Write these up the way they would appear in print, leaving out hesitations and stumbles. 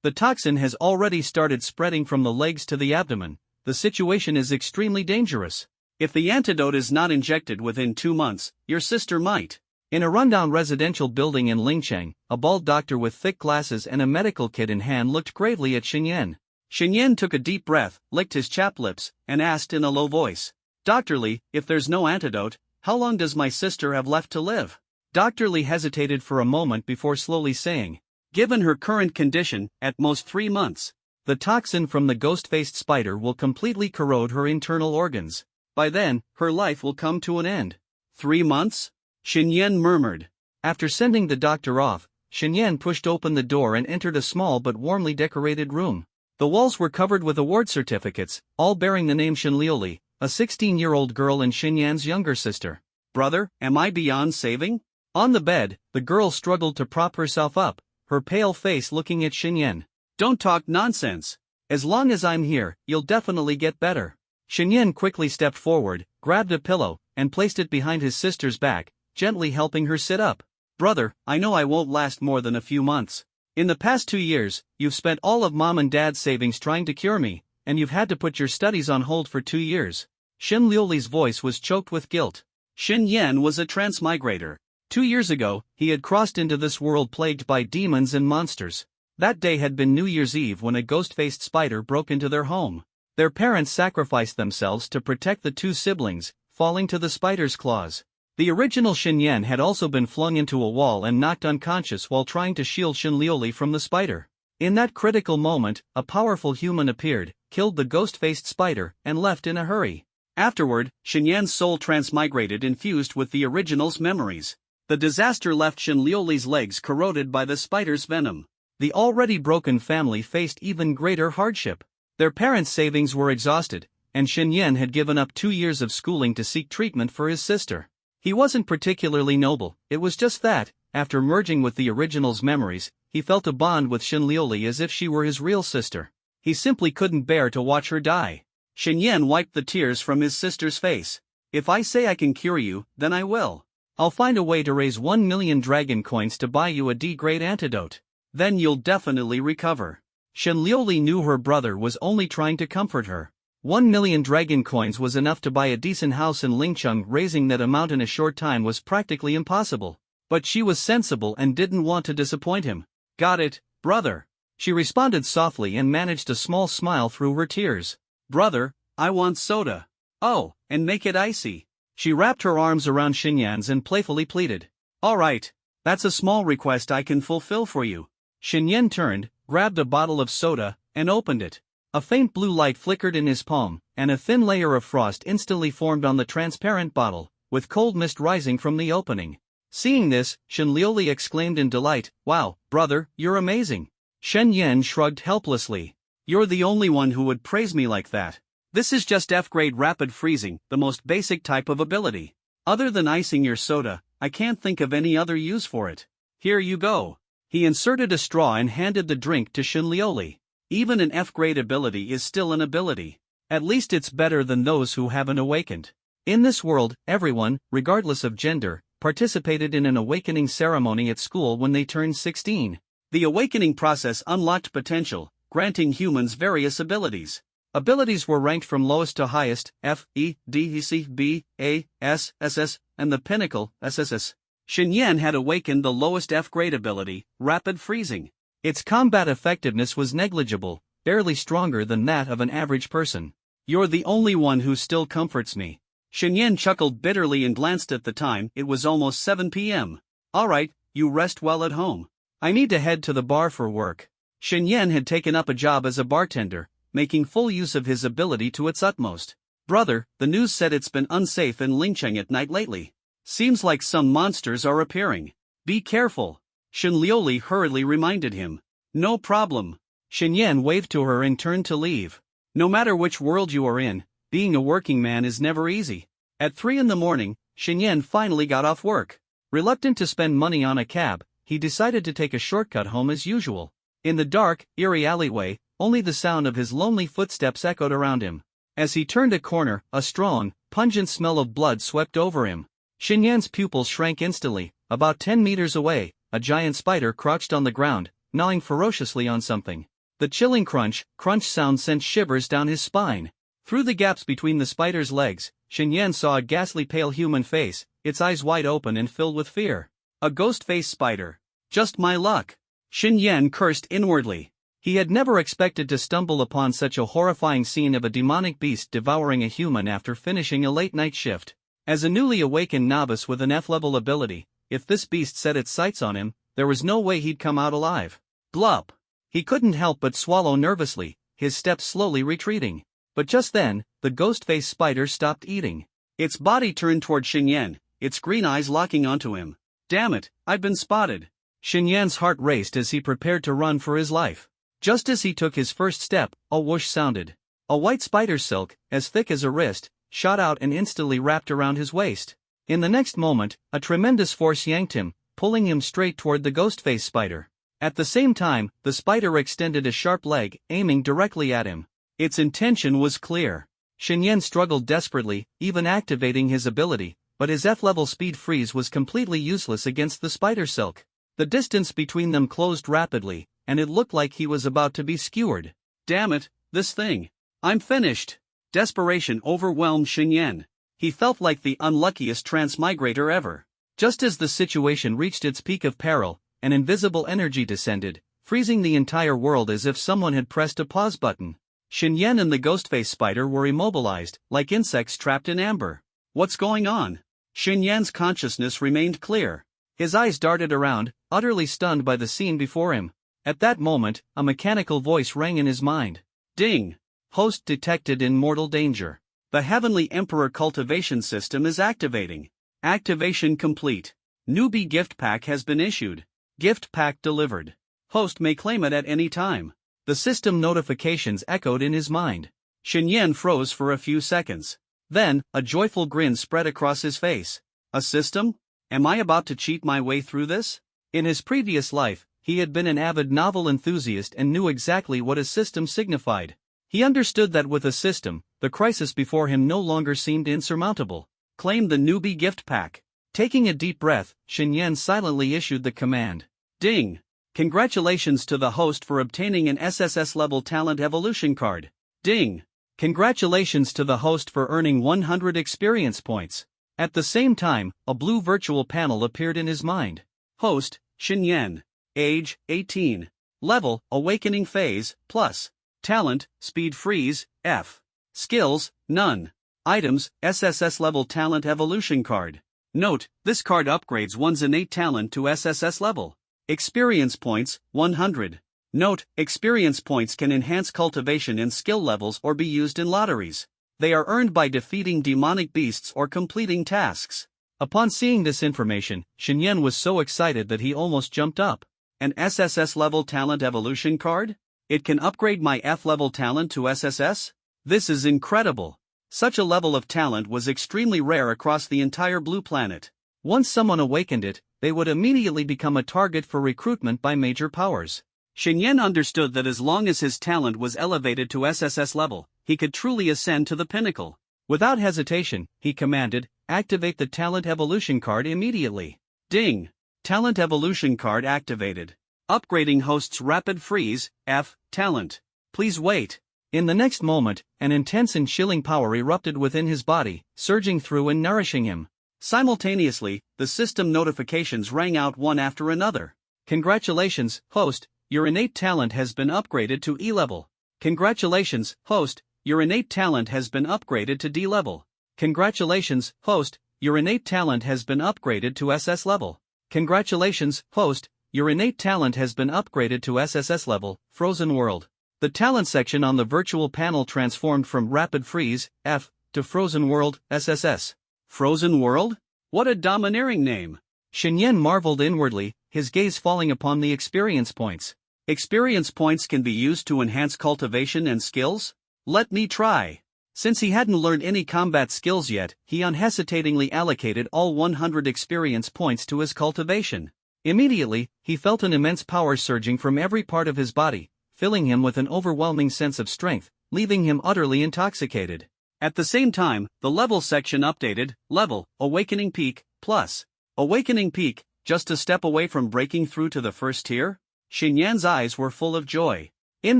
The toxin has already started spreading from the legs to the abdomen. The situation is extremely dangerous. If the antidote is not injected within 2 months, your sister might. In a rundown residential building in Lingcheng, a bald doctor with thick glasses and a medical kit in hand looked gravely at Xinyan. Xinyan took a deep breath, licked his chapped lips, and asked in a low voice, "Dr. Li, if there's no antidote, how long does my sister have left to live?" Dr. Li hesitated for a moment before slowly saying, "Given her current condition, at most 3 months. The toxin from the ghost-faced spider will completely corrode her internal organs. By then, her life will come to an end." 3 months? Xinyan murmured. After sending the doctor off, Xinyan pushed open the door and entered a small but warmly decorated room. The walls were covered with award certificates, all bearing the name Xinliuli, a 16-year-old girl and Xinyan's younger sister. "Brother, am I beyond saving?" On the bed, the girl struggled to prop herself up, her pale face looking at Xinyan. "Don't talk nonsense. As long as I'm here, you'll definitely get better." Xinyan quickly stepped forward, grabbed a pillow, and placed it behind his sister's back, gently helping her sit up. "Brother, I know I won't last more than a few months. In the past 2 years, you've spent all of Mom and Dad's savings trying to cure me, and you've had to put your studies on hold for 2 years. Xin Liuli's voice was choked with guilt. Xin Yan was a transmigrator. 2 years ago, he had crossed into this world plagued by demons and monsters. That day had been New Year's Eve when a ghost-faced spider broke into their home. Their parents sacrificed themselves to protect the 2 siblings, falling to the spider's claws. The original Xin Yan had also been flung into a wall and knocked unconscious while trying to shield Xin Liuli from the spider. In that critical moment, a powerful human appeared, killed the ghost-faced spider, and left in a hurry. Afterward, Xin Yan's soul transmigrated and fused with the original's memories. The disaster left Xin Liuli's legs corroded by the spider's venom. The already broken family faced even greater hardship. Their parents' savings were exhausted, and Xin Yan had given up 2 years of schooling to seek treatment for his sister. He wasn't particularly noble, it was just that, after merging with the original's memories, he felt a bond with Xin Liuli as if she were his real sister. He simply couldn't bear to watch her die. Xin Yan wiped the tears from his sister's face. "If I say I can cure you, then I will. I'll find a way to raise 1 million dragon coins to buy you a D-grade antidote. Then you'll definitely recover." Xin Liuli knew her brother was only trying to comfort her. 1 million dragon coins was enough to buy a decent house in Lingcheng. Raising that amount in a short time was practically impossible. But she was sensible and didn't want to disappoint him. "Got it, brother," she responded softly and managed a small smile through her tears. "Brother, I want soda. Oh, and make it icy." She wrapped her arms around Xinyan's and playfully pleaded. "All right, that's a small request I can fulfill for you." Xinyan turned, grabbed a bottle of soda, and opened it. A faint blue light flickered in his palm, and a thin layer of frost instantly formed on the transparent bottle, with cold mist rising from the opening. Seeing this, Xin Liuli exclaimed in delight, "Wow, brother, you're amazing." Shen Yan shrugged helplessly. "You're the only one who would praise me like that. This is just F-grade rapid freezing, the most basic type of ability. Other than icing your soda, I can't think of any other use for it. Here you go." He inserted a straw and handed the drink to Xin Liuli. Even an F-grade ability is still an ability. At least it's better than those who haven't awakened. In this world, everyone, regardless of gender, participated in an awakening ceremony at school when they turned 16. The awakening process unlocked potential, granting humans various abilities. Abilities were ranked from lowest to highest, F, E, D, C, B, A, S, SS, and the pinnacle, SSS. Xin Yan had awakened the lowest F-grade ability, rapid freezing. Its combat effectiveness was negligible, barely stronger than that of an average person. "You're the only one who still comforts me." Xin Yan chuckled bitterly and glanced at the time. It was almost 7 p.m. "All right, you rest well at home. I need to head to the bar for work." Xin Yan had taken up a job as a bartender, making full use of his ability to its utmost. "Brother, the news said it's been unsafe in Lingcheng at night lately. Seems like some monsters are appearing. Be careful." Xin Liuli hurriedly reminded him. "No problem." Xin Yan waved to her and turned to leave. No matter which world you are in, being a working man is never easy. At 3 in the morning, Xin Yan finally got off work. Reluctant to spend money on a cab, he decided to take a shortcut home as usual. In the dark, eerie alleyway, only the sound of his lonely footsteps echoed around him. As he turned a corner, a strong, pungent smell of blood swept over him. Xin Yan's pupils shrank instantly. About 10 meters away, a giant spider crouched on the ground, gnawing ferociously on something. The chilling crunch sound sent shivers down his spine. Through the gaps between the spider's legs, Shen saw a ghastly pale human face, its eyes wide open and filled with fear. A ghost-faced spider. Just my luck. Shen cursed inwardly. He had never expected to stumble upon such a horrifying scene of a demonic beast devouring a human after finishing a late-night shift. As a newly awakened novice with an F-level ability, if this beast set its sights on him, there was no way he'd come out alive. Glup! He couldn't help but swallow nervously, his steps slowly retreating. But just then, the ghost-faced spider stopped eating. Its body turned toward Shen, its green eyes locking onto him. Damn it, I've been spotted. Shen's heart raced as he prepared to run for his life. Just as he took his first step, a whoosh sounded. A white spider silk, as thick as a wrist, shot out and instantly wrapped around his waist. In the next moment, a tremendous force yanked him, pulling him straight toward the ghost-faced spider. At the same time, the spider extended a sharp leg, aiming directly at him. Its intention was clear. Shen struggled desperately, even activating his ability, but his F-level speed freeze was completely useless against the spider silk. The distance between them closed rapidly, and it looked like he was about to be skewered. Damn it, this thing. I'm finished. Desperation overwhelmed Shen. He felt like the unluckiest transmigrator ever. Just as the situation reached its peak of peril, an invisible energy descended, freezing the entire world as if someone had pressed a pause button. Shen and the ghost-faced spider were immobilized, like insects trapped in amber. What's going on? Shen's consciousness remained clear. His eyes darted around, utterly stunned by the scene before him. At that moment, a mechanical voice rang in his mind. Ding! Host detected in mortal danger. The Heavenly Emperor cultivation system is activating. Activation complete. Newbie gift pack has been issued. Gift pack delivered. Host may claim it at any time. The system notifications echoed in his mind. Shen froze for a few seconds. Then, a joyful grin spread across his face. A system? Am I about to cheat my way through this? In his previous life, he had been an avid novel enthusiast and knew exactly what a system signified. He understood that with a system, the crisis before him no longer seemed insurmountable. Claim the newbie gift pack. Taking a deep breath, Shen silently issued the command. Ding! Congratulations to the host for obtaining an SSS-level talent evolution card. Ding! Congratulations to the host for earning 100 experience points. At the same time, a blue virtual panel appeared in his mind. Host, Shen. Age, 18. Level, Awakening Phase, plus. Talent, Speed Freeze, F. Skills, none. Items, SSS-level talent evolution card. Note, this card upgrades one's innate talent to SSS level. Experience points, 100. Note, experience points can enhance cultivation and skill levels or be used in lotteries. They are earned by defeating demonic beasts or completing tasks. Upon seeing this information, Shen was so excited that he almost jumped up. An SSS-level talent evolution card? It can upgrade my F-level talent to SSS? This is incredible. Such a level of talent was extremely rare across the entire blue planet. Once someone awakened it, they would immediately become a target for recruitment by major powers. Shen understood that as long as his talent was elevated to SSS level, he could truly ascend to the pinnacle. Without hesitation, he commanded, activate the talent evolution card immediately. Ding! Talent evolution card activated. Upgrading host's rapid freeze, F, talent. Please wait. In the next moment, an intense and chilling power erupted within his body, surging through and nourishing him. Simultaneously, the system notifications rang out one after another. Congratulations, host, your innate talent has been upgraded to E level. Congratulations, host, your innate talent has been upgraded to D level. Congratulations, host, your innate talent has been upgraded to SS level. Congratulations, host, your innate talent has been upgraded to SSS level, Frozen World. The talent section on the virtual panel transformed from Rapid Freeze, F, to Frozen World, SSS. Frozen World? What a domineering name! Shen marveled inwardly, his gaze falling upon the experience points. Experience points can be used to enhance cultivation and skills? Let me try. Since he hadn't learned any combat skills yet, he unhesitatingly allocated all 100 experience points to his cultivation. Immediately, he felt an immense power surging from every part of his body, filling him with an overwhelming sense of strength, leaving him utterly intoxicated. At the same time, the level section updated, level, Awakening Peak, plus. Awakening Peak, just a step away from breaking through to the first tier? Shenyan's eyes were full of joy. In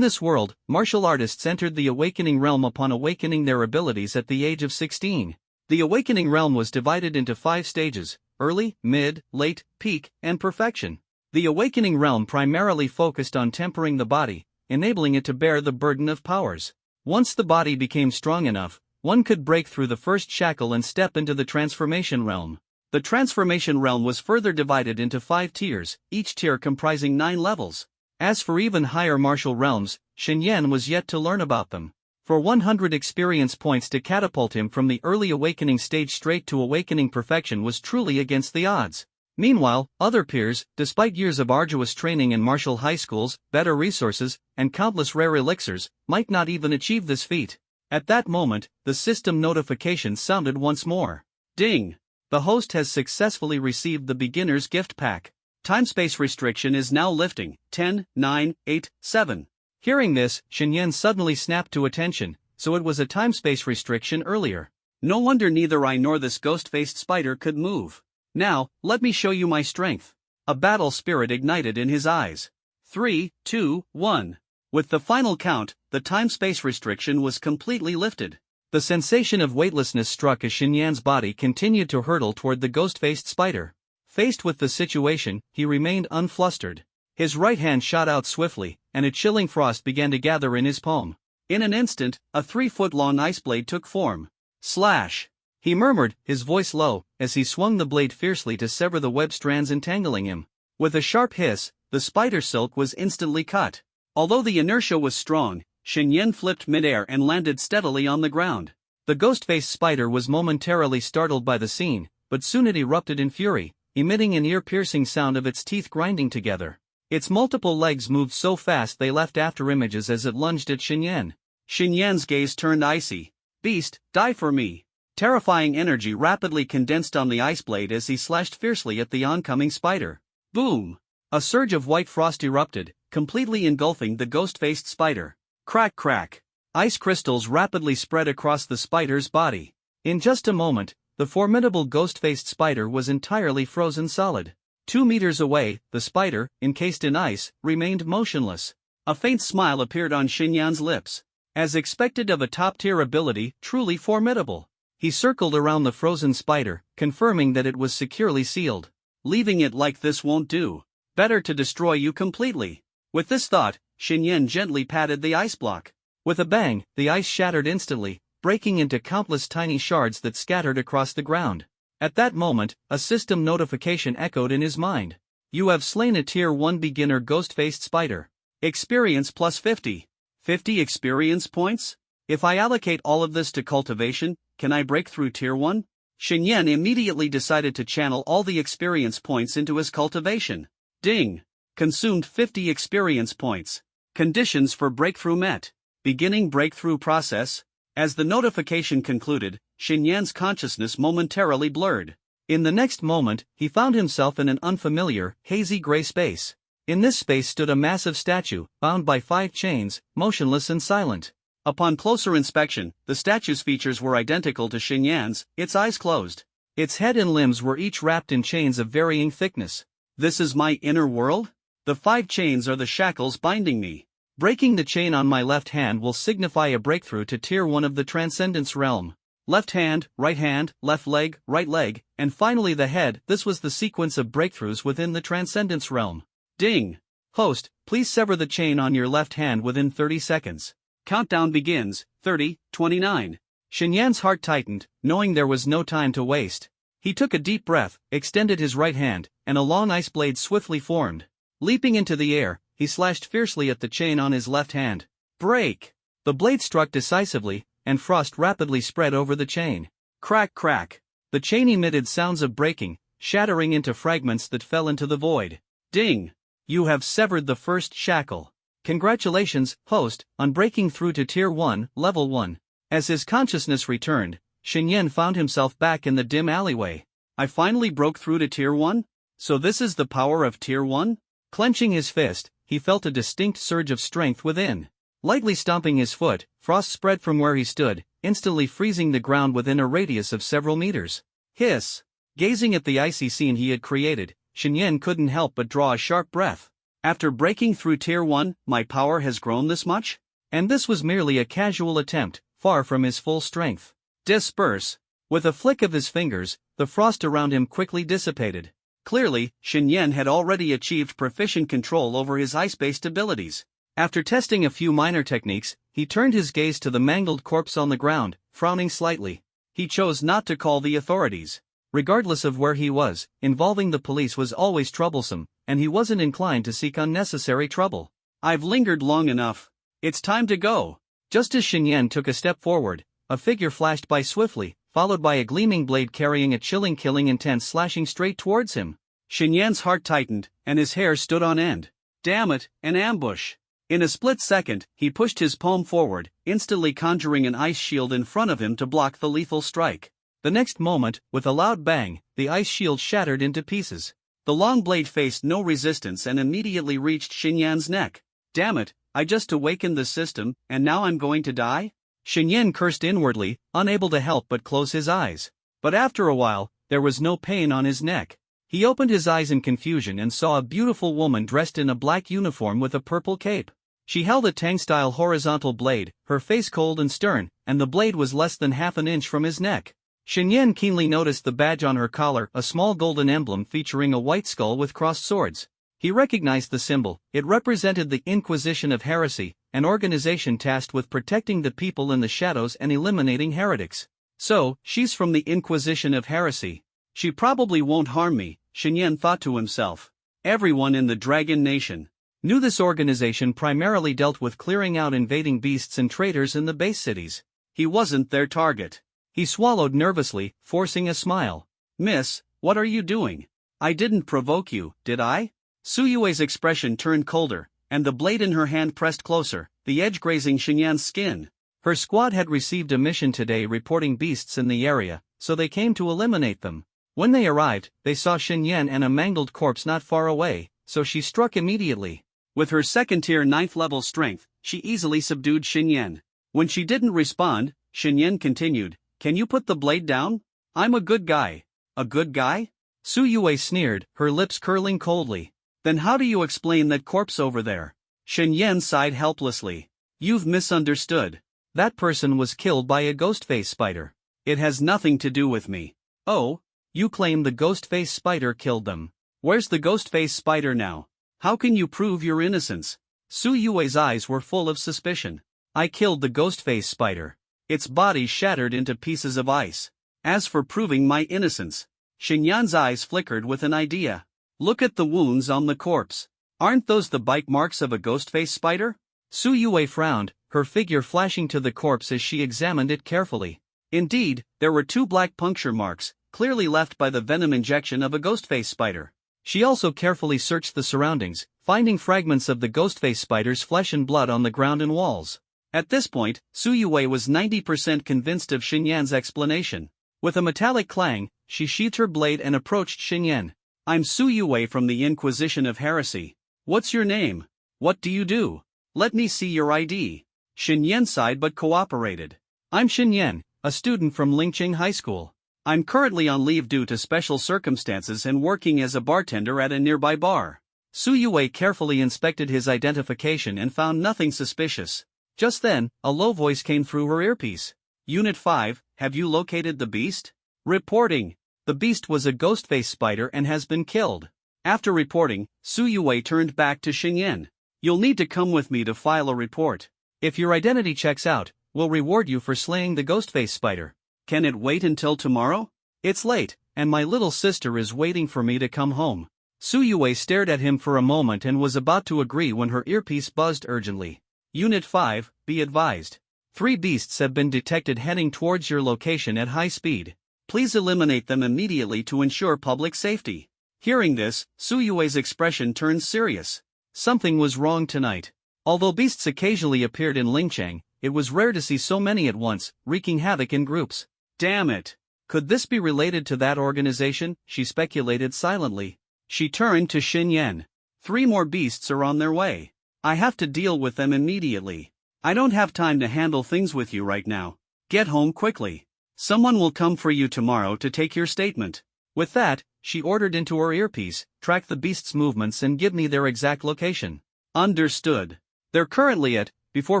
this world, martial artists entered the awakening realm upon awakening their abilities at the age of 16. The awakening realm was divided into 5 stages: early, mid, late, peak, and perfection. The awakening realm primarily focused on tempering the body, enabling it to bear the burden of powers. Once the body became strong enough, one could break through the first shackle and step into the transformation realm. The transformation realm was further divided into 5 tiers, each tier comprising 9 levels. As for even higher martial realms, Xinyan was yet to learn about them. For 100 experience points to catapult him from the early awakening stage straight to awakening perfection was truly against the odds. Meanwhile, other peers, despite years of arduous training in martial high schools, better resources, and countless rare elixirs, might not even achieve this feat. At that moment, the system notification sounded once more. Ding! The host has successfully received the beginner's gift pack. Time-space restriction is now lifting. 10, 9, 8, 7. Hearing this, Xinyan suddenly snapped to attention, so it was a time-space restriction earlier. No wonder neither I nor this ghost-faced spider could move. Now, let me show you my strength. A battle spirit ignited in his eyes. 3, 2, 1. With the final count, the time-space restriction was completely lifted. The sensation of weightlessness struck as Xinyan's body continued to hurtle toward the ghost-faced spider. Faced with the situation, he remained unflustered. His right hand shot out swiftly, and a chilling frost began to gather in his palm. In an instant, a 3-foot-long ice blade took form. Slash! He murmured, his voice low, as he swung the blade fiercely to sever the web strands entangling him. With a sharp hiss, the spider silk was instantly cut. Although the inertia was strong, Xinyan flipped midair and landed steadily on the ground. The ghost-faced spider was momentarily startled by the scene, but soon it erupted in fury, emitting an ear-piercing sound of its teeth grinding together. Its multiple legs moved so fast they left after-images as it lunged at Xinyan. Xinyan's gaze turned icy. Beast, die for me! Terrifying energy rapidly condensed on the ice blade as he slashed fiercely at the oncoming spider. Boom! A surge of white frost erupted, completely engulfing the ghost-faced spider. Crack crack! Ice crystals rapidly spread across the spider's body. In just a moment, the formidable ghost-faced spider was entirely frozen solid. 2 meters away, the spider, encased in ice, remained motionless. A faint smile appeared on Xinyan's lips. As expected of a top-tier ability, truly formidable. He circled around the frozen spider, confirming that it was securely sealed. Leaving it like this won't do. Better to destroy you completely. With this thought, Xinyan gently patted the ice block. With a bang, the ice shattered instantly, breaking into countless tiny shards that scattered across the ground. At that moment, a system notification echoed in his mind. You have slain a Tier 1 beginner ghost-faced spider. Experience plus 50. 50 experience points? If I allocate all of this to cultivation, can I break through Tier 1? Xinyan immediately decided to channel all the experience points into his cultivation. Ding! Consumed 50 experience points. Conditions for breakthrough met. Beginning breakthrough process. As the notification concluded, Xinyan's consciousness momentarily blurred. In the next moment, he found himself in an unfamiliar, hazy gray space. In this space stood a massive statue, bound by 5 chains, motionless and silent. Upon closer inspection, the statue's features were identical to Xinyan's, its eyes closed. Its head and limbs were each wrapped in chains of varying thickness. This is my inner world? The 5 chains are the shackles binding me. Breaking the chain on my left hand will signify a breakthrough to Tier 1 of the Transcendence Realm. Left hand, left leg, right leg, and finally the head. This was the sequence of breakthroughs within the Transcendence Realm. Ding! Host, please sever the chain on your left hand within 30 seconds. Countdown begins. 30, 29. Xinyan's heart tightened, knowing there was no time to waste. He took a deep breath, extended his right hand, and a long ice blade swiftly formed. Leaping into the air, he slashed fiercely at the chain on his left hand. Break! The blade struck decisively, and frost rapidly spread over the chain. Crack crack! The chain emitted sounds of breaking, shattering into fragments that fell into the void. Ding! You have severed the first shackle. Congratulations, host, on breaking through to Tier 1, Level 1. As his consciousness returned, Xinyan found himself back in the dim alleyway. I finally broke through to Tier 1? So this is the power of Tier 1? Clenching his fist, he felt a distinct surge of strength within. Lightly stomping his foot, frost spread from where he stood, instantly freezing the ground within a radius of several meters. Hiss! Gazing at the icy scene he had created, Xinyan couldn't help but draw a sharp breath. After breaking through Tier 1, my power has grown this much? And this was merely a casual attempt, far from his full strength. Disperse. With a flick of his fingers, the frost around him quickly dissipated. Clearly, Shen Yan had already achieved proficient control over his ice-based abilities. After testing a few minor techniques, he turned his gaze to the mangled corpse on the ground, frowning slightly. He chose not to call the authorities. Regardless of where he was, involving the police was always troublesome, and he wasn't inclined to seek unnecessary trouble. I've lingered long enough. It's time to go. Just as Shen Yan took a step forward, a figure flashed by swiftly, followed by a gleaming blade carrying a chilling killing intent slashing straight towards him. Shen Yan's heart tightened, and his hair stood on end. Damn it, an ambush. In a split second, he pushed his palm forward, instantly conjuring an ice shield in front of him to block the lethal strike. The next moment, with a loud bang, the ice shield shattered into pieces. The long blade faced no resistance and immediately reached Shen Yan's neck. Damn it, I just awakened the system, and now I'm going to die? Shen Yan cursed inwardly, unable to help but close his eyes. But after a while, there was no pain on his neck. He opened his eyes in confusion and saw a beautiful woman dressed in a black uniform with a purple cape. She held a Tang-style horizontal blade, her face cold and stern, and the blade was less than half an inch from his neck. Shen Yan keenly noticed the badge on her collar, a small golden emblem featuring a white skull with crossed swords. He recognized the symbol. It represented the Inquisition of Heresy, an organization tasked with protecting the people in the shadows and eliminating heretics. So, she's from the Inquisition of Heresy. She probably won't harm me, Shen Yan thought to himself. Everyone in the Dragon Nation knew this organization primarily dealt with clearing out invading beasts and traitors in the base cities. He wasn't their target. He swallowed nervously, forcing a smile. Miss, what are you doing? I didn't provoke you, did I? Su Yue's expression turned colder, and the blade in her hand pressed closer, the edge grazing Shen Yan's skin. Her squad had received a mission today reporting beasts in the area, so they came to eliminate them. When they arrived, they saw Shen Yan and a mangled corpse not far away, so she struck immediately. With her second-tier 9th-level strength, she easily subdued Shen Yan. When she didn't respond, Shen Yan continued, "Can you put the blade down? I'm a good guy." A good guy? Su Yue sneered, her lips curling coldly. Then how do you explain that corpse over there? Shen Yan sighed helplessly. You've misunderstood. That person was killed by a ghostface spider. It has nothing to do with me. Oh? You claim the ghostface spider killed them. Where's the ghostface spider now? How can you prove your innocence? Su Yue's eyes were full of suspicion. I killed the ghostface spider. Its body shattered into pieces of ice. As for proving my innocence, Shen Yan's eyes flickered with an idea. Look at the wounds on the corpse. Aren't those the bite marks of a ghostface spider? Su Yue frowned, her figure flashing to the corpse as she examined it carefully. Indeed, there were 2 black puncture marks, clearly left by the venom injection of a ghostface spider. She also carefully searched the surroundings, finding fragments of the ghostface spider's flesh and blood on the ground and walls. At this point, Su Yue was 90% convinced of Shen Yan's explanation. With a metallic clang, she sheathed her blade and approached Shen Yan. I'm Su Yue from the Inquisition of Heresy. What's your name? What do you do? Let me see your ID. Shen Yan sighed but cooperated. I'm Shen Yan, a student from Lingqing High School. I'm currently on leave due to special circumstances and working as a bartender at a nearby bar. Su Yue carefully inspected his identification and found nothing suspicious. Just then, a low voice came through her earpiece. Unit 5, have you located the beast? Reporting. The beast was a ghostface spider and has been killed. After reporting, Su Yue turned back to Shen Yan. You'll need to come with me to file a report. If your identity checks out, we'll reward you for slaying the ghostface spider. Can it wait until tomorrow? It's late, and my little sister is waiting for me to come home. Su Yue stared at him for a moment and was about to agree when her earpiece buzzed urgently. Unit 5, be advised. 3 beasts have been detected heading towards your location at high speed. Please eliminate them immediately to ensure public safety. Hearing this, Su Yue's expression turned serious. Something was wrong tonight. Although beasts occasionally appeared in Lingcheng, it was rare to see so many at once, wreaking havoc in groups. Damn it! Could this be related to that organization? She speculated silently. She turned to Shen Yan. 3 more beasts are on their way. I have to deal with them immediately. I don't have time to handle things with you right now. Get home quickly. Someone will come for you tomorrow to take your statement. With that, she ordered into her earpiece, track the beast's movements and give me their exact location. Understood. They're currently at. Before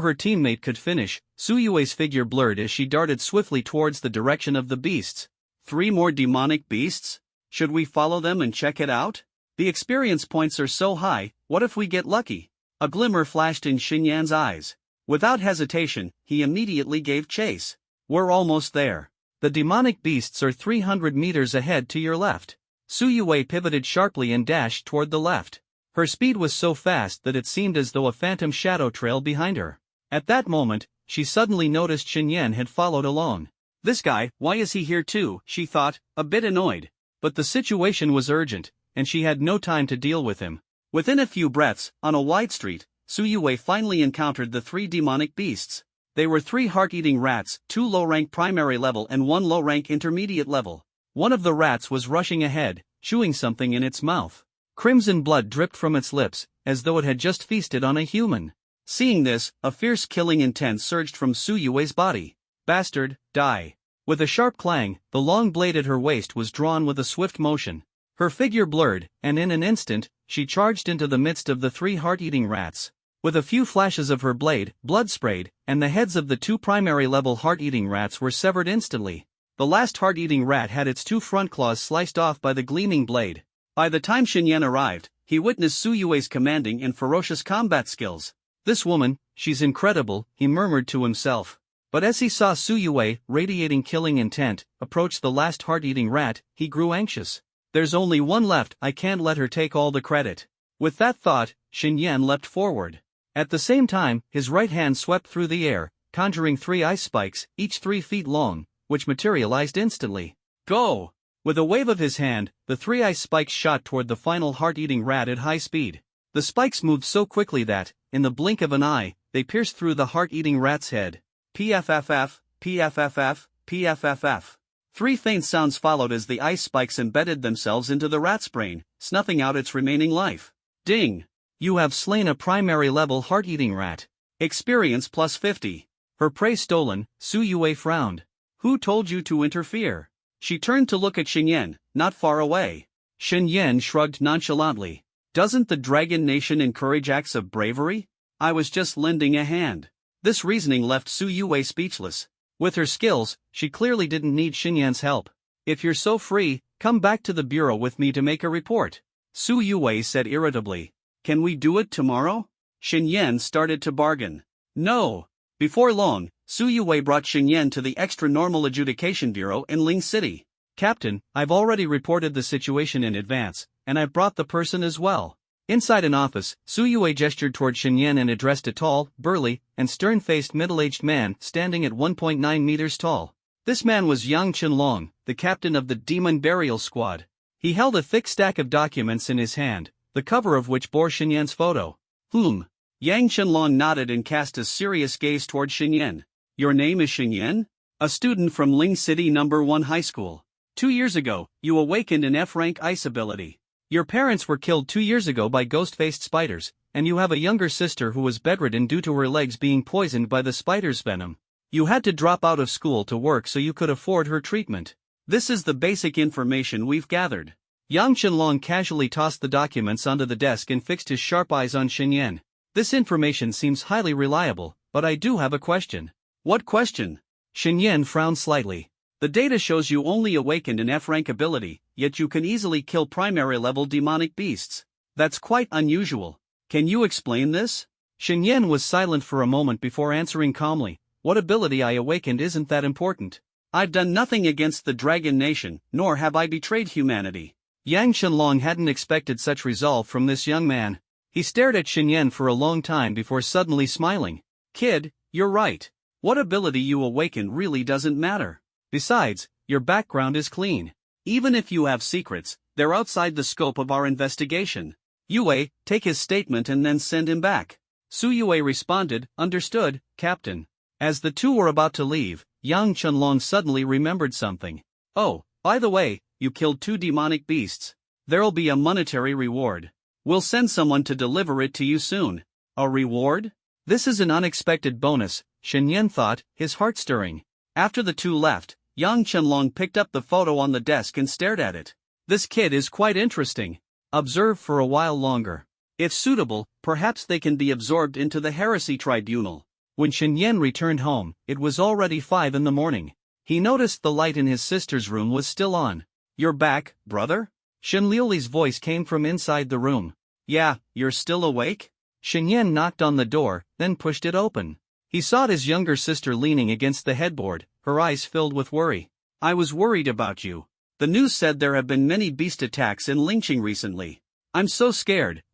her teammate could finish, Suyue's figure blurred as she darted swiftly towards the direction of the beasts. 3 more demonic beasts? Should we follow them and check it out? The experience points are so high, what if we get lucky? A glimmer flashed in Xinyan's eyes. Without hesitation, he immediately gave chase. We're almost there. The demonic beasts are 300 meters ahead to your left. Suyue pivoted sharply and dashed toward the left. Her speed was so fast that it seemed as though a phantom shadow trailed behind her. At that moment, she suddenly noticed Xinyan had followed along. This guy, why is he here too, she thought, a bit annoyed. But the situation was urgent, and she had no time to deal with him. Within a few breaths, on a wide street, Suyue finally encountered the 3 demonic beasts. They were 3 heart-eating rats, 2 low-rank primary level and 1 low-rank intermediate level. One of the rats was rushing ahead, chewing something in its mouth. Crimson blood dripped from its lips, as though it had just feasted on a human. Seeing this, a fierce killing intent surged from Suyue's body. Bastard, die. With a sharp clang, the long blade at her waist was drawn with a swift motion. Her figure blurred, and in an instant, she charged into the midst of the 3 heart-eating rats. With a few flashes of her blade, blood sprayed, and the heads of the 2 primary-level heart-eating rats were severed instantly. The last heart-eating rat had its 2 front claws sliced off by the gleaming blade. By the time Xinyan arrived, he witnessed Suyue's commanding and ferocious combat skills. This woman, she's incredible, he murmured to himself. But as he saw Suyue, radiating killing intent, approach the last heart-eating rat, he grew anxious. There's only one left, I can't let her take all the credit. With that thought, Xinyan leapt forward. At the same time, his right hand swept through the air, conjuring 3 ice spikes, each 3 feet long, which materialized instantly. Go! With a wave of his hand, the 3 ice spikes shot toward the final heart-eating rat at high speed. The spikes moved so quickly that, in the blink of an eye, they pierced through the heart-eating rat's head. PFFF, PFFF, PFFF. 3 faint sounds followed as the ice spikes embedded themselves into the rat's brain, snuffing out its remaining life. Ding! You have slain a primary-level heart-eating rat. Experience plus 50. Her prey stolen, Suyue frowned. Who told you to interfere? She turned to look at Xinyan, not far away. Xinyan shrugged nonchalantly. Doesn't the Dragon Nation encourage acts of bravery? I was just lending a hand. This reasoning left Suyue speechless. With her skills, she clearly didn't need Xinyan's help. If you're so free, come back to the bureau with me to make a report. Suyue said irritably. Can we do it tomorrow? Xinyan started to bargain. No. Before long, Suyue brought Xinyan to the Extra Normal Adjudication Bureau in Ling City. Captain, I've already reported the situation in advance, and I've brought the person as well. Inside an office, Suyue gestured toward Xinyan and addressed a tall, burly, and stern-faced middle-aged man standing at 1.9 meters tall. This man was Yang Qianlong, the captain of the Demon Burial Squad. He held a thick stack of documents in his hand, the cover of which bore Xinyan's photo. Yang Qianlong nodded and cast a serious gaze toward Xinyan. Your name is Xinyan? A student from Ling City No. 1 High School. 2 years ago, you awakened an F-rank ice ability. Your parents were killed 2 years ago by ghost-faced spiders, and you have a younger sister who was bedridden due to her legs being poisoned by the spider's venom. You had to drop out of school to work so you could afford her treatment. This is the basic information we've gathered. Yang Qianlong casually tossed the documents onto the desk and fixed his sharp eyes on Xinyan. This information seems highly reliable, but I do have a question. What question? Xinyan frowned slightly. The data shows you only awakened an F-rank ability, yet you can easily kill primary-level demonic beasts. That's quite unusual. Can you explain this? Xinyan was silent for a moment before answering calmly. What ability I awakened isn't that important. I've done nothing against the Dragon Nation, nor have I betrayed humanity. Yang Qianlong hadn't expected such resolve from this young man. He stared at Xinyan for a long time before suddenly smiling. Kid, you're right. What ability you awaken really doesn't matter. Besides, your background is clean. Even if you have secrets, they're outside the scope of our investigation. Yue, take his statement and then send him back. Suyue responded, understood, Captain. As the two were about to leave, Yang Qianlong suddenly remembered something. Oh, by the way, you killed 2 demonic beasts. There'll be a monetary reward. We'll send someone to deliver it to you soon. A reward? This is an unexpected bonus, Xinyan thought, his heart stirring. After the two left, Yang Qianlong picked up the photo on the desk and stared at it. This kid is quite interesting. Observe for a while longer. If suitable, perhaps they can be absorbed into the heresy tribunal. When Shen Yan returned home, it was already 5 in the morning. He noticed the light in his sister's room was still on. "You're back, brother?" Shen Liuli's voice came from inside the room. "Yeah, you're still awake?" Shen Yan knocked on the door, then pushed it open. He saw his younger sister leaning against the headboard, her eyes filled with worry. "I was worried about you. The news said there have been many beast attacks and lynching recently. I'm so scared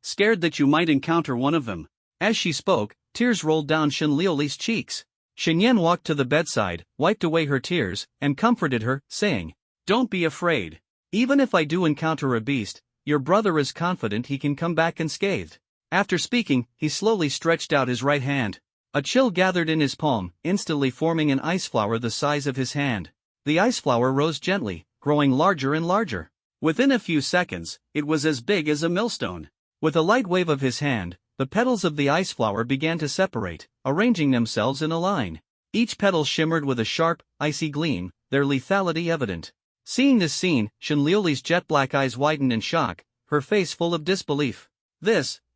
that you might encounter one of them." As she spoke, tears rolled down Shen Liuli's cheeks. Shen Yan walked to the bedside, wiped away her tears, and comforted her, saying, "Don't be afraid. Even if I do encounter a beast, your brother is confident he can come back unscathed." After speaking, he slowly stretched out his right hand. A chill gathered in his palm, instantly forming an ice flower the size of his hand. The ice flower rose gently, growing larger and larger. Within a few seconds, it was as big as a millstone. With a light wave of his hand, the petals of the ice flower began to separate, arranging themselves in a line. Each petal shimmered with a sharp, icy gleam, their lethality evident. Seeing this scene, Shen Liuli's jet-black eyes widened in shock, her face full of disbelief.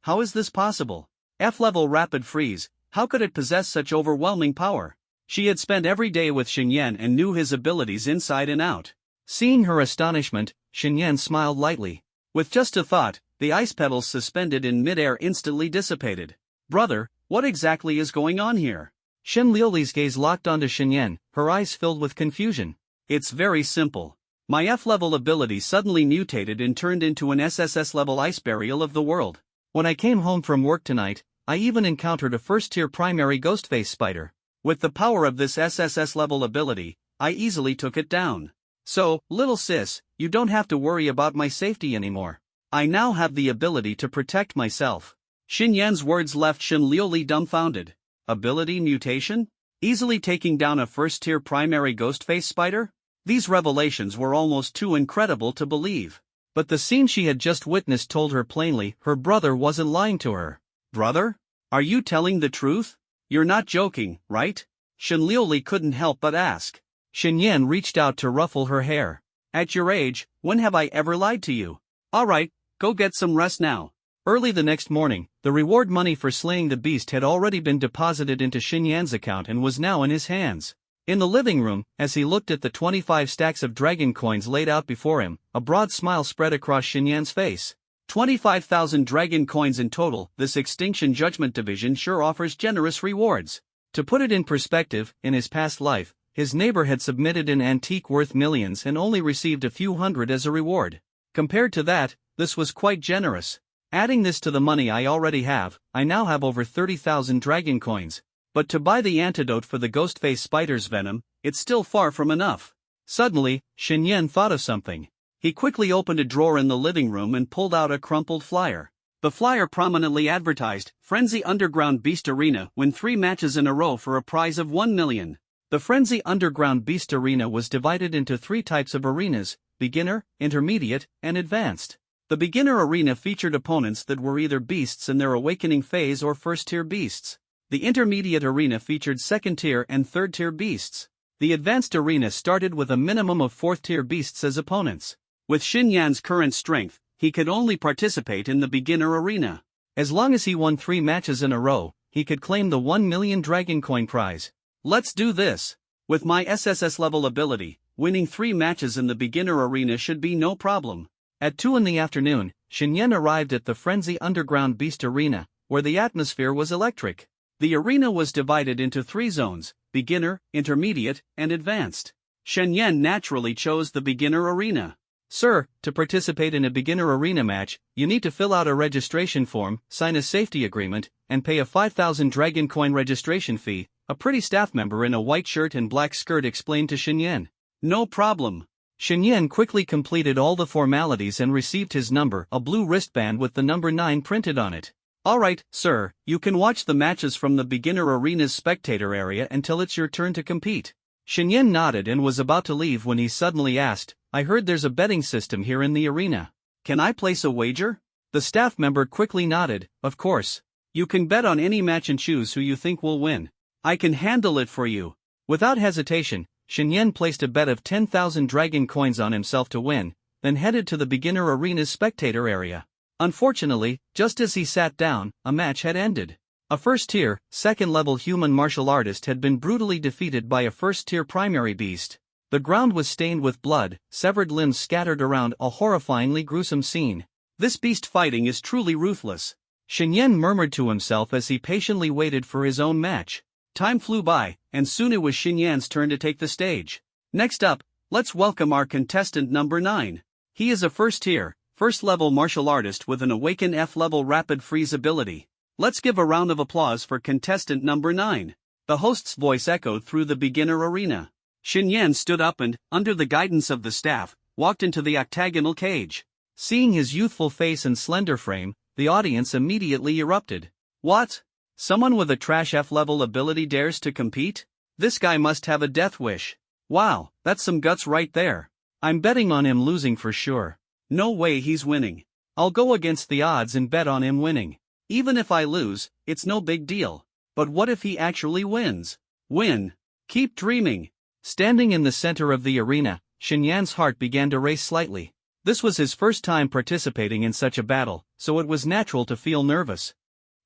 How is this possible? F-level rapid freeze, how could it possess such overwhelming power? She had spent every day with Shen Yan and knew his abilities inside and out. Seeing her astonishment, Shen Yan smiled lightly. With just a thought, the ice petals suspended in midair instantly dissipated. "Brother, what exactly is going on here?" Shen Liuli's gaze locked onto Shen Yan, her eyes filled with confusion. "It's very simple. My F-level ability suddenly mutated and turned into an SSS-level ice burial of the world. When I came home from work tonight, I even encountered a first-tier primary ghost-face spider. With the power of this SSS-level ability, I easily took it down. So, little sis, you don't have to worry about my safety anymore. I now have the ability to protect myself." Shen Yan's words left Shen Liuli dumbfounded. Ability mutation? Easily taking down a first-tier primary ghost-face spider? These revelations were almost too incredible to believe. But the scene she had just witnessed told her plainly her brother wasn't lying to her. "Brother? Are you telling the truth? You're not joking, right?" Shen Liuli couldn't help but ask. Shen Yan reached out to ruffle her hair. "At your age, when have I ever lied to you? Alright, go get some rest now." Early the next morning, the reward money for slaying the beast had already been deposited into Shen Yan's account and was now in his hands. In the living room, as he looked at the 25 stacks of dragon coins laid out before him, a broad smile spread across Shen Yan's face. 25,000 dragon coins in total, this Extinction Judgment Division sure offers generous rewards. To put it in perspective, in his past life, his neighbor had submitted an antique worth millions and only received a few hundred as a reward. Compared to that, this was quite generous. Adding this to the money I already have, I now have over 30,000 dragon coins. But to buy the antidote for the ghost-face spider's venom, it's still far from enough. Suddenly, Shen Yan thought of something. He quickly opened a drawer in the living room and pulled out a crumpled flyer. The flyer prominently advertised, "Frenzy Underground Beast Arena, win 3 matches in a row for a prize of 1 million. The Frenzy Underground Beast Arena was divided into 3 types of arenas: beginner, intermediate, and advanced. The beginner arena featured opponents that were either beasts in their awakening phase or first-tier beasts. The intermediate arena featured second-tier and third-tier beasts. The advanced arena started with a minimum of 4th-tier beasts as opponents. With Shen Yan's current strength, he could only participate in the beginner arena. As long as he won 3 matches in a row, he could claim the 1 million dragon coin prize. Let's do this. With my SSS-level ability, winning 3 matches in the beginner arena should be no problem. At 2 in the afternoon, Shen Yan arrived at the Frenzy Underground Beast Arena, where the atmosphere was electric. The arena was divided into 3 zones: beginner, intermediate, and advanced. Shen Yan naturally chose the beginner arena. "Sir, to participate in a beginner arena match, you need to fill out a registration form, sign a safety agreement, and pay a 5,000 dragon coin registration fee," a pretty staff member in a white shirt and black skirt explained to Shen Yan. "No problem." Shen Yan quickly completed all the formalities and received his number, a blue wristband with the number 9 printed on it. "Alright, sir, you can watch the matches from the beginner arena's spectator area until it's your turn to compete." Shen Yan nodded and was about to leave when he suddenly asked, "I heard there's a betting system here in the arena. Can I place a wager?" The staff member quickly nodded, "Of course. You can bet on any match and choose who you think will win. I can handle it for you." Without hesitation, Shen Yan placed a bet of 10,000 dragon coins on himself to win, then headed to the beginner arena's spectator area. Unfortunately, just as he sat down, a match had ended. A first-tier, second-level human martial artist had been brutally defeated by a first-tier primary beast. The ground was stained with blood, severed limbs scattered around, a horrifyingly gruesome scene. This beast fighting is truly ruthless. Shen murmured to himself as he patiently waited for his own match. Time flew by, and soon it was Shen's turn to take the stage. Next up, let's welcome our contestant number 9. He is a first-tier, first-level martial artist with an awakened F-level rapid freeze ability. Let's give a round of applause for contestant number 9. The host's voice echoed through the beginner arena. Shen stood up and, under the guidance of the staff, walked into the octagonal cage. Seeing his youthful face and slender frame, the audience immediately erupted. What? Someone with a trash F-level ability dares to compete? This guy must have a death wish. Wow, that's some guts right there. I'm betting on him losing for sure. No way he's winning. I'll go against the odds and bet on him winning. Even if I lose, it's no big deal. But what if he actually wins? Win. Keep dreaming. Standing in the center of the arena, Shen's heart began to race slightly. This was his first time participating in such a battle, so it was natural to feel nervous.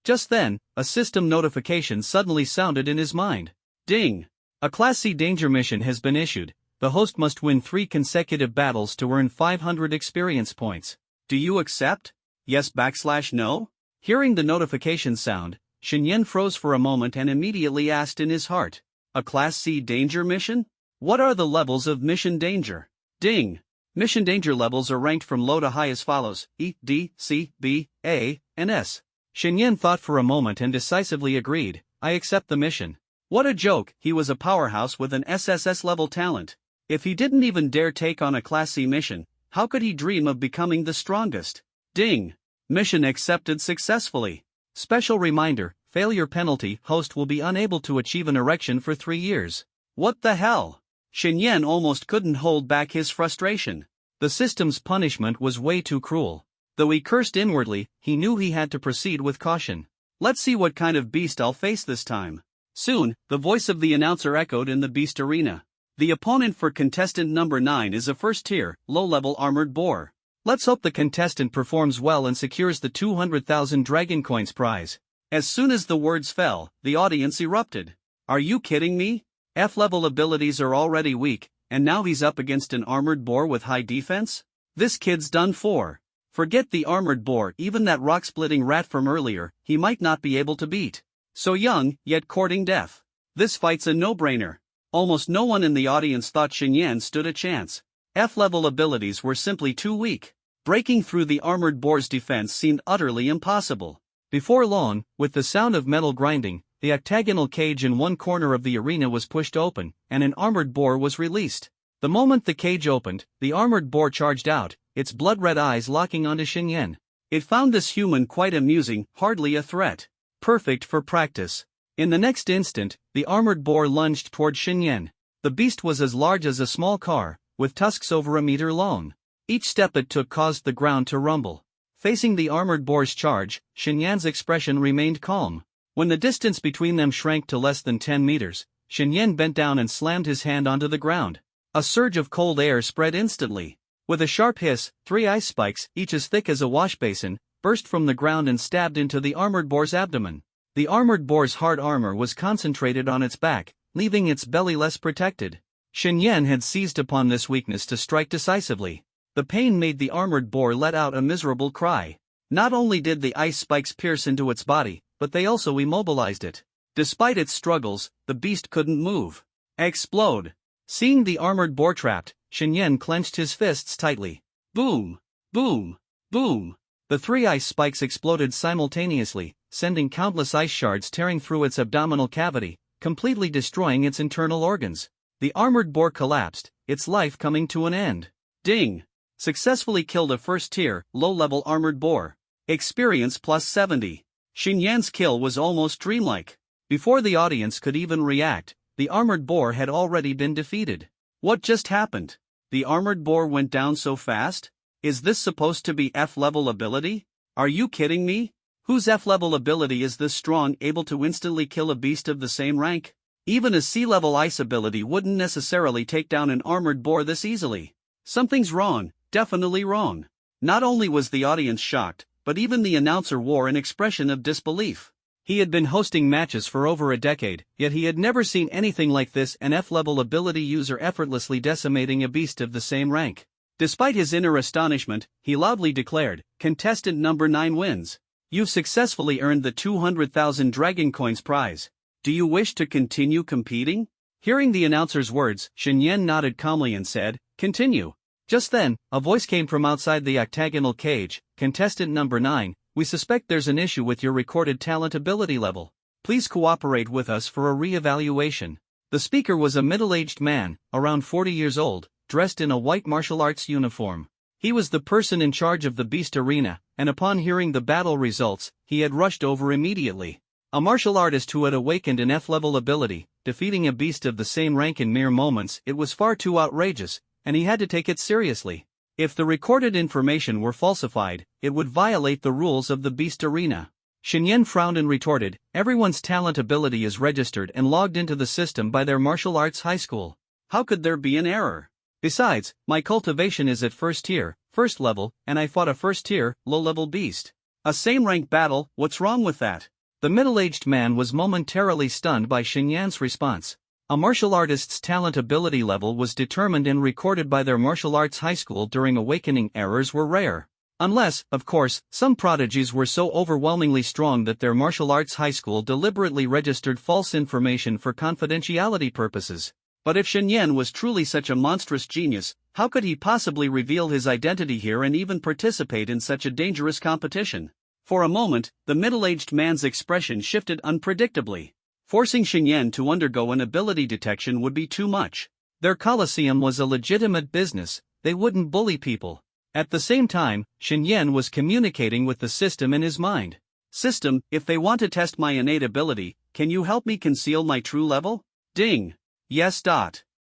Just then, a system notification suddenly sounded in his mind. Ding! A Class C danger mission has been issued. The host must win 3 consecutive battles to earn 500 experience points. Do you accept? Yes/no? Hearing the notification sound, Shen froze for a moment and immediately asked in his heart. A Class C danger mission? What are the levels of mission danger? Ding! Mission danger levels are ranked from low to high as follows: E, D, C, B, A, and S. Shen thought for a moment and decisively agreed. I accept the mission. What a joke, he was a powerhouse with an SSS-level talent. If he didn't even dare take on a Class C mission, how could he dream of becoming the strongest? Ding! Mission accepted successfully. Special reminder, failure penalty, host will be unable to achieve an erection for 3 years. What the hell? Shen almost couldn't hold back his frustration. The system's punishment was way too cruel. Though he cursed inwardly, he knew he had to proceed with caution. Let's see what kind of beast I'll face this time. Soon, the voice of the announcer echoed in the beast arena. The opponent for contestant number 9 is a first-tier, low-level armored boar. Let's hope the contestant performs well and secures the 200,000 Dragon Coins prize. As soon as the words fell, the audience erupted. Are you kidding me? F-level abilities are already weak, and now he's up against an armored boar with high defense? This kid's done for. Forget the armored boar, even that rock-splitting rat from earlier, he might not be able to beat. So young, yet courting death. This fight's a no-brainer. Almost no one in the audience thought Shen stood a chance. F-level abilities were simply too weak. Breaking through the armored boar's defense seemed utterly impossible. Before long, with the sound of metal grinding, the octagonal cage in one corner of the arena was pushed open, and an armored boar was released. The moment the cage opened, the armored boar charged out, its blood-red eyes locking onto Shen. It found this human quite amusing, hardly a threat. Perfect for practice. In the next instant, the armored boar lunged toward Shen. The beast was as large as a small car, with tusks over a meter long. Each step it took caused the ground to rumble. Facing the armored boar's charge, Shen's expression remained calm. When the distance between them shrank to less than 10 meters, Shen bent down and slammed his hand onto the ground. A surge of cold air spread instantly. With a sharp hiss, 3 ice spikes, each as thick as a wash basin, burst from the ground and stabbed into the armored boar's abdomen. The armored boar's hard armor was concentrated on its back, leaving its belly less protected. Shen had seized upon this weakness to strike decisively. The pain made the armored boar let out a miserable cry. Not only did the ice spikes pierce into its body, but they also immobilized it. Despite its struggles, the beast couldn't move. Explode! Seeing the armored boar trapped, Shen clenched his fists tightly. Boom! Boom! Boom! The 3 ice spikes exploded simultaneously, sending countless ice shards tearing through its abdominal cavity, completely destroying its internal organs. The armored boar collapsed, its life coming to an end. Ding! Successfully killed a first-tier, low-level armored boar. Experience plus 70. Shen's kill was almost dreamlike. Before the audience could even react, the armored boar had already been defeated. What just happened? The armored boar went down so fast? Is this supposed to be F-level ability? Are you kidding me? Whose F-level ability is this strong, able to instantly kill a beast of the same rank? Even a C-level ice ability wouldn't necessarily take down an armored boar this easily. Something's wrong, definitely wrong. Not only was the audience shocked, but even the announcer wore an expression of disbelief. He had been hosting matches for over a decade, yet he had never seen anything like this: an F-level ability user effortlessly decimating a beast of the same rank. Despite his inner astonishment, he loudly declared, "Contestant number 9 wins. You've successfully earned the 200,000 Dragon Coins prize. Do you wish to continue competing?" Hearing the announcer's words, Shen nodded calmly and said, "Continue." Just then, a voice came from outside the octagonal cage, "Contestant number 9, we suspect there's an issue with your recorded talent ability level. Please cooperate with us for a re-evaluation." The speaker was a middle-aged man, around 40 years old, dressed in a white martial arts uniform. He was the person in charge of the Beast Arena, and upon hearing the battle results, he had rushed over immediately. A martial artist who had awakened an F-level ability, defeating a beast of the same rank in mere moments, it was far too outrageous, and he had to take it seriously. If the recorded information were falsified, it would violate the rules of the Beast Arena. Shen Yan frowned and retorted, "Everyone's talent ability is registered and logged into the system by their martial arts high school. How could there be an error? Besides, my cultivation is at first tier, first level, and I fought a first tier, low-level beast. A same-rank battle, what's wrong with that?" The middle-aged man was momentarily stunned by Shen Yan's response. A martial artist's talent ability level was determined and recorded by their martial arts high school during awakening. Errors were rare. Unless, of course, some prodigies were so overwhelmingly strong that their martial arts high school deliberately registered false information for confidentiality purposes. But if Shen Yan was truly such a monstrous genius, how could he possibly reveal his identity here and even participate in such a dangerous competition? For a moment, the middle-aged man's expression shifted unpredictably. Forcing Shen Yan to undergo an ability detection would be too much. Their coliseum was a legitimate business, they wouldn't bully people. At the same time, Shen Yan was communicating with the system in his mind. "System, if they want to test my innate ability, can you help me conceal my true level?" Ding. Yes.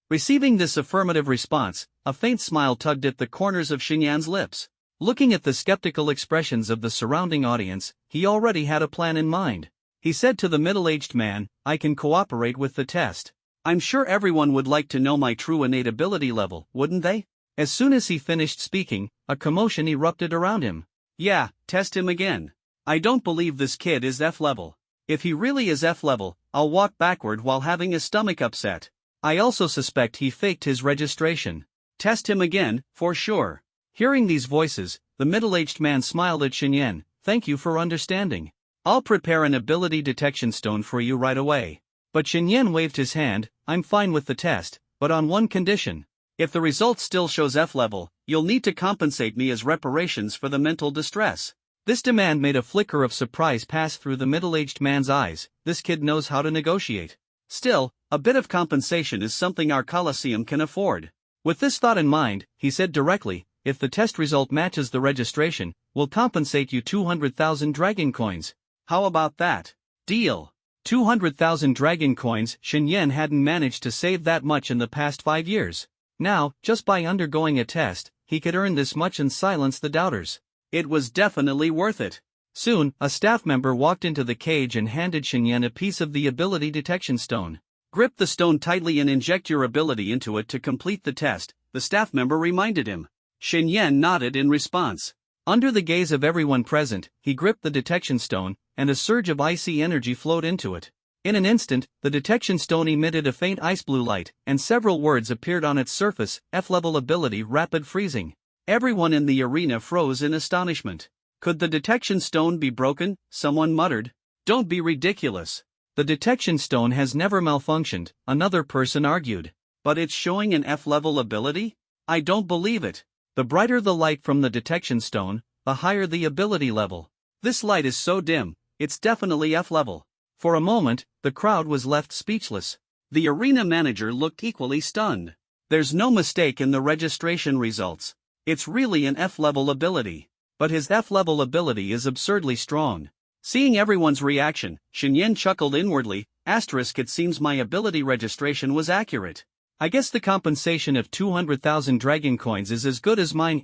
Receiving this affirmative response, a faint smile tugged at the corners of Shen Yan's lips. Looking at the skeptical expressions of the surrounding audience, he already had a plan in mind. He said to the middle-aged man, "I can cooperate with the test. I'm sure everyone would like to know my true innate ability level, wouldn't they?" As soon as he finished speaking, a commotion erupted around him. "Yeah, test him again. I don't believe this kid is F-level. If he really is F-level, I'll walk backward while having a stomach upset. I also suspect he faked his registration. Test him again, for sure." Hearing these voices, the middle-aged man smiled at Shen Yan. "Thank you for understanding. I'll prepare an ability detection stone for you right away." But Shen Yan waved his hand, "I'm fine with the test, but on one condition. If the result still shows F-level, you'll need to compensate me as reparations for the mental distress." This demand made a flicker of surprise pass through the middle-aged man's eyes. This kid knows how to negotiate. Still, a bit of compensation is something our coliseum can afford. With this thought in mind, he said directly, "If the test result matches the registration, we'll compensate you 200,000 Dragon Coins. How about that? Deal." 200,000 Dragon Coins. Shen Yan hadn't managed to save that much in the past 5 years. Now, just by undergoing a test, he could earn this much and silence the doubters. It was definitely worth it. Soon, a staff member walked into the cage and handed Shen Yan a piece of the ability detection stone. "Grip the stone tightly and inject your ability into it to complete the test," the staff member reminded him. Shen Yan nodded in response. Under the gaze of everyone present, he gripped the detection stone, and a surge of icy energy flowed into it. In an instant, the detection stone emitted a faint ice blue light, and several words appeared on its surface: F-level ability rapid freezing. Everyone in the arena froze in astonishment. "Could the detection stone be broken?" someone muttered. "Don't be ridiculous. The detection stone has never malfunctioned," another person argued. "But it's showing an F-level ability? I don't believe it. The brighter the light from the detection stone, the higher the ability level. This light is so dim, it's definitely F-level." For a moment, the crowd was left speechless. The arena manager looked equally stunned. There's no mistake in the registration results. It's really an F-level ability. But his F-level ability is absurdly strong. Seeing everyone's reaction, Shen Yan chuckled inwardly. It seems my ability registration was accurate. I guess the compensation of 200,000 Dragon Coins is as good as mine.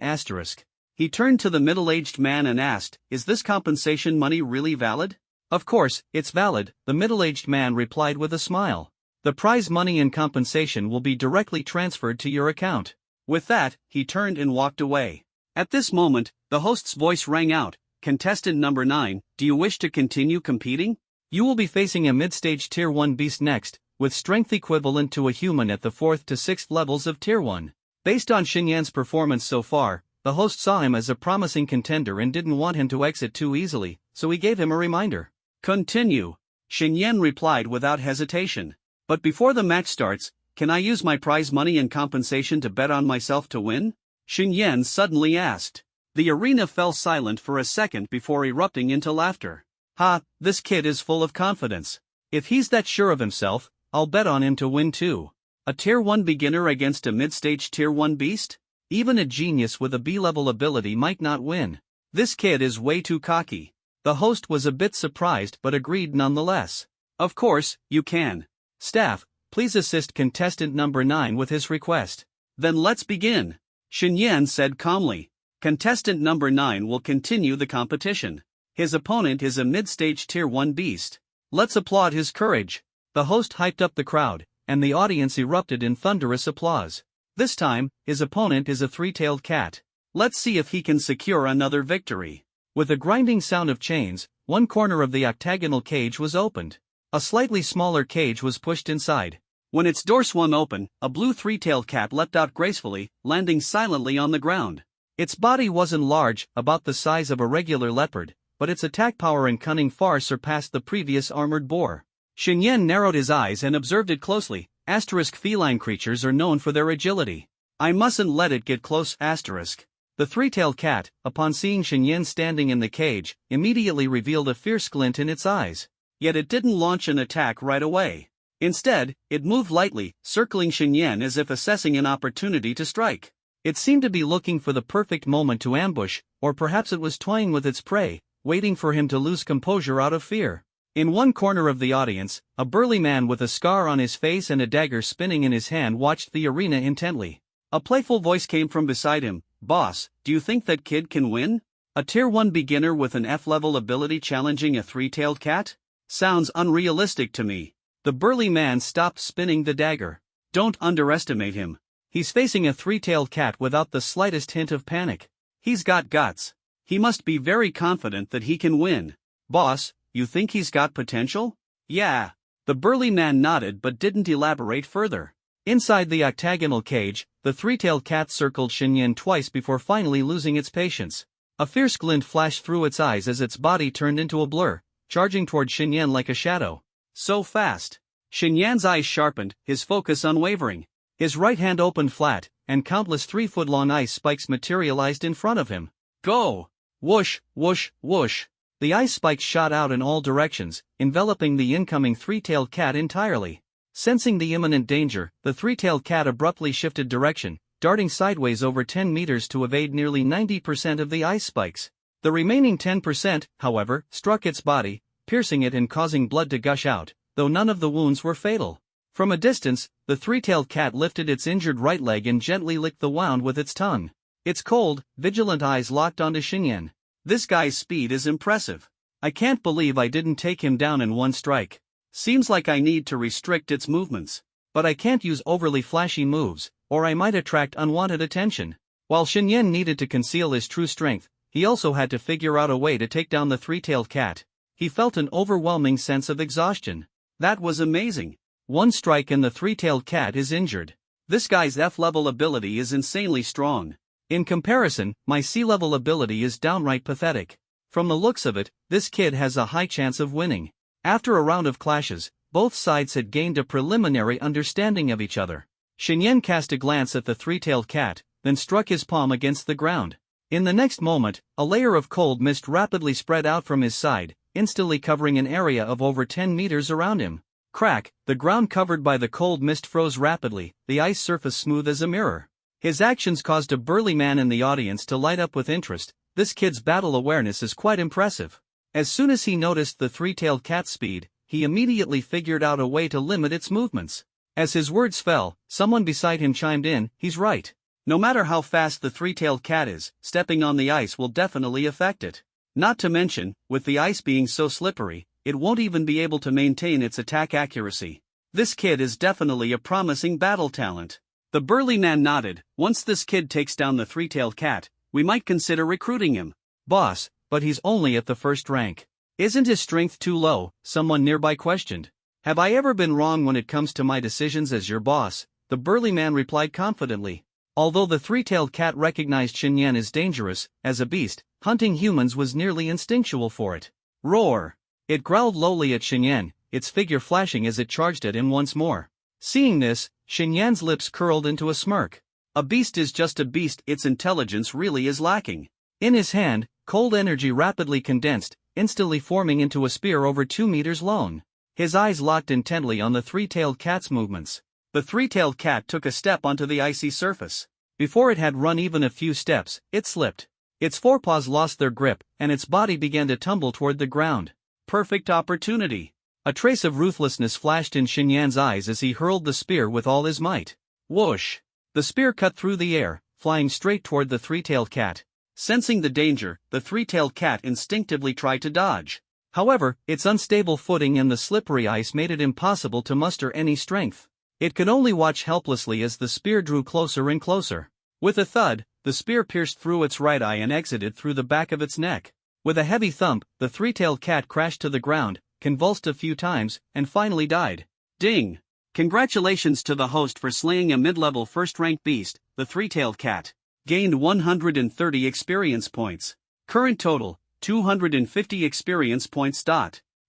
He turned to the middle-aged man and asked, "Is this compensation money really valid?" "Of course, it's valid," the middle-aged man replied with a smile. "The prize money and compensation will be directly transferred to your account. With that, he turned and walked away. At this moment, the host's voice rang out, "Contestant number 9, do you wish to continue competing? You will be facing a mid-stage Tier 1 beast next, with strength equivalent to a human at the 4th to 6th levels of Tier 1. Based on Xinyan's performance so far, the host saw him as a promising contender and didn't want him to exit too easily, so he gave him a reminder. Continue. Xinyan replied without hesitation. But before the match starts, can I use my prize money in compensation to bet on myself to win? Xinyan suddenly asked. The arena fell silent for a second before erupting into laughter. Ha, this kid is full of confidence. If he's that sure of himself, I'll bet on him to win too. A Tier 1 beginner against a mid-stage Tier 1 beast? Even a genius with a B-level ability might not win. This kid is way too cocky. The host was a bit surprised but agreed nonetheless. Of course, you can. Staff, please assist contestant number 9 with his request. Then let's begin. Xinyan said calmly. Contestant number 9 will continue the competition. His opponent is a mid-stage Tier 1 beast. Let's applaud his courage. The host hyped up the crowd, and the audience erupted in thunderous applause. This time, his opponent is a three-tailed cat. Let's see if he can secure another victory. With a grinding sound of chains, one corner of the octagonal cage was opened. A slightly smaller cage was pushed inside. When its door swung open, a blue three-tailed cat leapt out gracefully, landing silently on the ground. Its body wasn't large, about the size of a regular leopard, but its attack power and cunning far surpassed the previous armored boar. Xinyan narrowed his eyes and observed it closely. Feline creatures are known for their agility. I mustn't let it get close. The three-tailed cat, upon seeing Xinyan standing in the cage, immediately revealed a fierce glint in its eyes. Yet it didn't launch an attack right away. Instead, it moved lightly, circling Xinyan as if assessing an opportunity to strike. It seemed to be looking for the perfect moment to ambush, or perhaps it was toying with its prey, waiting for him to lose composure out of fear. In one corner of the audience, a burly man with a scar on his face and a dagger spinning in his hand watched the arena intently. A playful voice came from beside him. Boss, do you think that kid can win? A Tier 1 beginner with an F-level ability challenging a three-tailed cat? Sounds unrealistic to me. The burly man stopped spinning the dagger. Don't underestimate him. He's facing a three-tailed cat without the slightest hint of panic. He's got guts. He must be very confident that he can win. Boss, you think he's got potential? Yeah. The burly man nodded but didn't elaborate further. Inside the octagonal cage, the three-tailed cat circled Xinyan twice before finally losing its patience. A fierce glint flashed through its eyes as its body turned into a blur, charging toward Xinyan like a shadow. So fast. Xinyan's eyes sharpened, his focus unwavering. His right hand opened flat, and countless 3-foot-long ice spikes materialized in front of him. Go! Whoosh, whoosh, whoosh. The ice spikes shot out in all directions, enveloping the incoming three-tailed cat entirely. Sensing the imminent danger, the three-tailed cat abruptly shifted direction, darting sideways over 10 meters to evade nearly 90% of the ice spikes. The remaining 10%, however, struck its body, piercing it and causing blood to gush out, though none of the wounds were fatal. From a distance, the three-tailed cat lifted its injured right leg and gently licked the wound with its tongue. Its cold, vigilant eyes locked onto Xinyan. This guy's speed is impressive. I can't believe I didn't take him down in one strike. Seems like I need to restrict its movements. But I can't use overly flashy moves, or I might attract unwanted attention. While Xinyan needed to conceal his true strength, he also had to figure out a way to take down the three-tailed cat. He felt an overwhelming sense of exhaustion. That was amazing. One strike and the three-tailed cat is injured. This guy's F-level ability is insanely strong. In comparison, my C-level ability is downright pathetic. From the looks of it, this kid has a high chance of winning. After a round of clashes, both sides had gained a preliminary understanding of each other. Xinyan cast a glance at the three-tailed cat, then struck his palm against the ground. In the next moment, a layer of cold mist rapidly spread out from his side, instantly covering an area of over 10 meters around him. Crack, the ground covered by the cold mist froze rapidly, the ice surface smooth as a mirror. His actions caused a burly man in the audience to light up with interest. This kid's battle awareness is quite impressive. As soon as he noticed the three-tailed cat's speed, he immediately figured out a way to limit its movements. As his words fell, someone beside him chimed in, he's right. No matter how fast the three-tailed cat is, stepping on the ice will definitely affect it. Not to mention, with the ice being so slippery, it won't even be able to maintain its attack accuracy. This kid is definitely a promising battle talent. The burly man nodded. Once this kid takes down the three-tailed cat, we might consider recruiting him. Boss, but he's only at the first rank. Isn't his strength too low? Someone nearby questioned. Have I ever been wrong when it comes to my decisions as your boss? The burly man replied confidently. Although the three-tailed cat recognized Xinyan as dangerous, as a beast, hunting humans was nearly instinctual for it. Roar! It growled lowly at Xinyan, its figure flashing as it charged at him once more. Seeing this, Xinyan's lips curled into a smirk. A beast is just a beast, its intelligence really is lacking. In his hand, cold energy rapidly condensed, instantly forming into a spear over 2 meters long. His eyes locked intently on the three-tailed cat's movements. The three-tailed cat took a step onto the icy surface. Before it had run even a few steps, it slipped. Its forepaws lost their grip, and its body began to tumble toward the ground. Perfect opportunity. A trace of ruthlessness flashed in Xinyan's eyes as he hurled the spear with all his might. Whoosh! The spear cut through the air, flying straight toward the three-tailed cat. Sensing the danger, the three-tailed cat instinctively tried to dodge. However, its unstable footing and the slippery ice made it impossible to muster any strength. It could only watch helplessly as the spear drew closer and closer. With a thud, the spear pierced through its right eye and exited through the back of its neck. With a heavy thump, the three-tailed cat crashed to the ground, convulsed a few times, and finally died. Ding! Congratulations to the host for slaying a mid-level first-rank beast, the three-tailed cat. Gained 130 experience points. Current total, 250 experience points.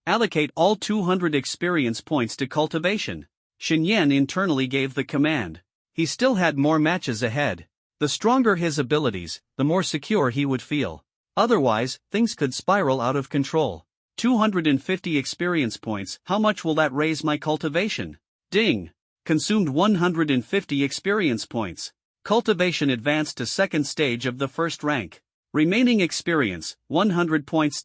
Allocate all 200 experience points to cultivation. Xinyan internally gave the command. He still had more matches ahead. The stronger his abilities, the more secure he would feel. Otherwise, things could spiral out of control. 250 experience points, how much will that raise my cultivation? Ding! Consumed 150 experience points. Cultivation advanced to second stage of the first rank. Remaining experience, 100 points.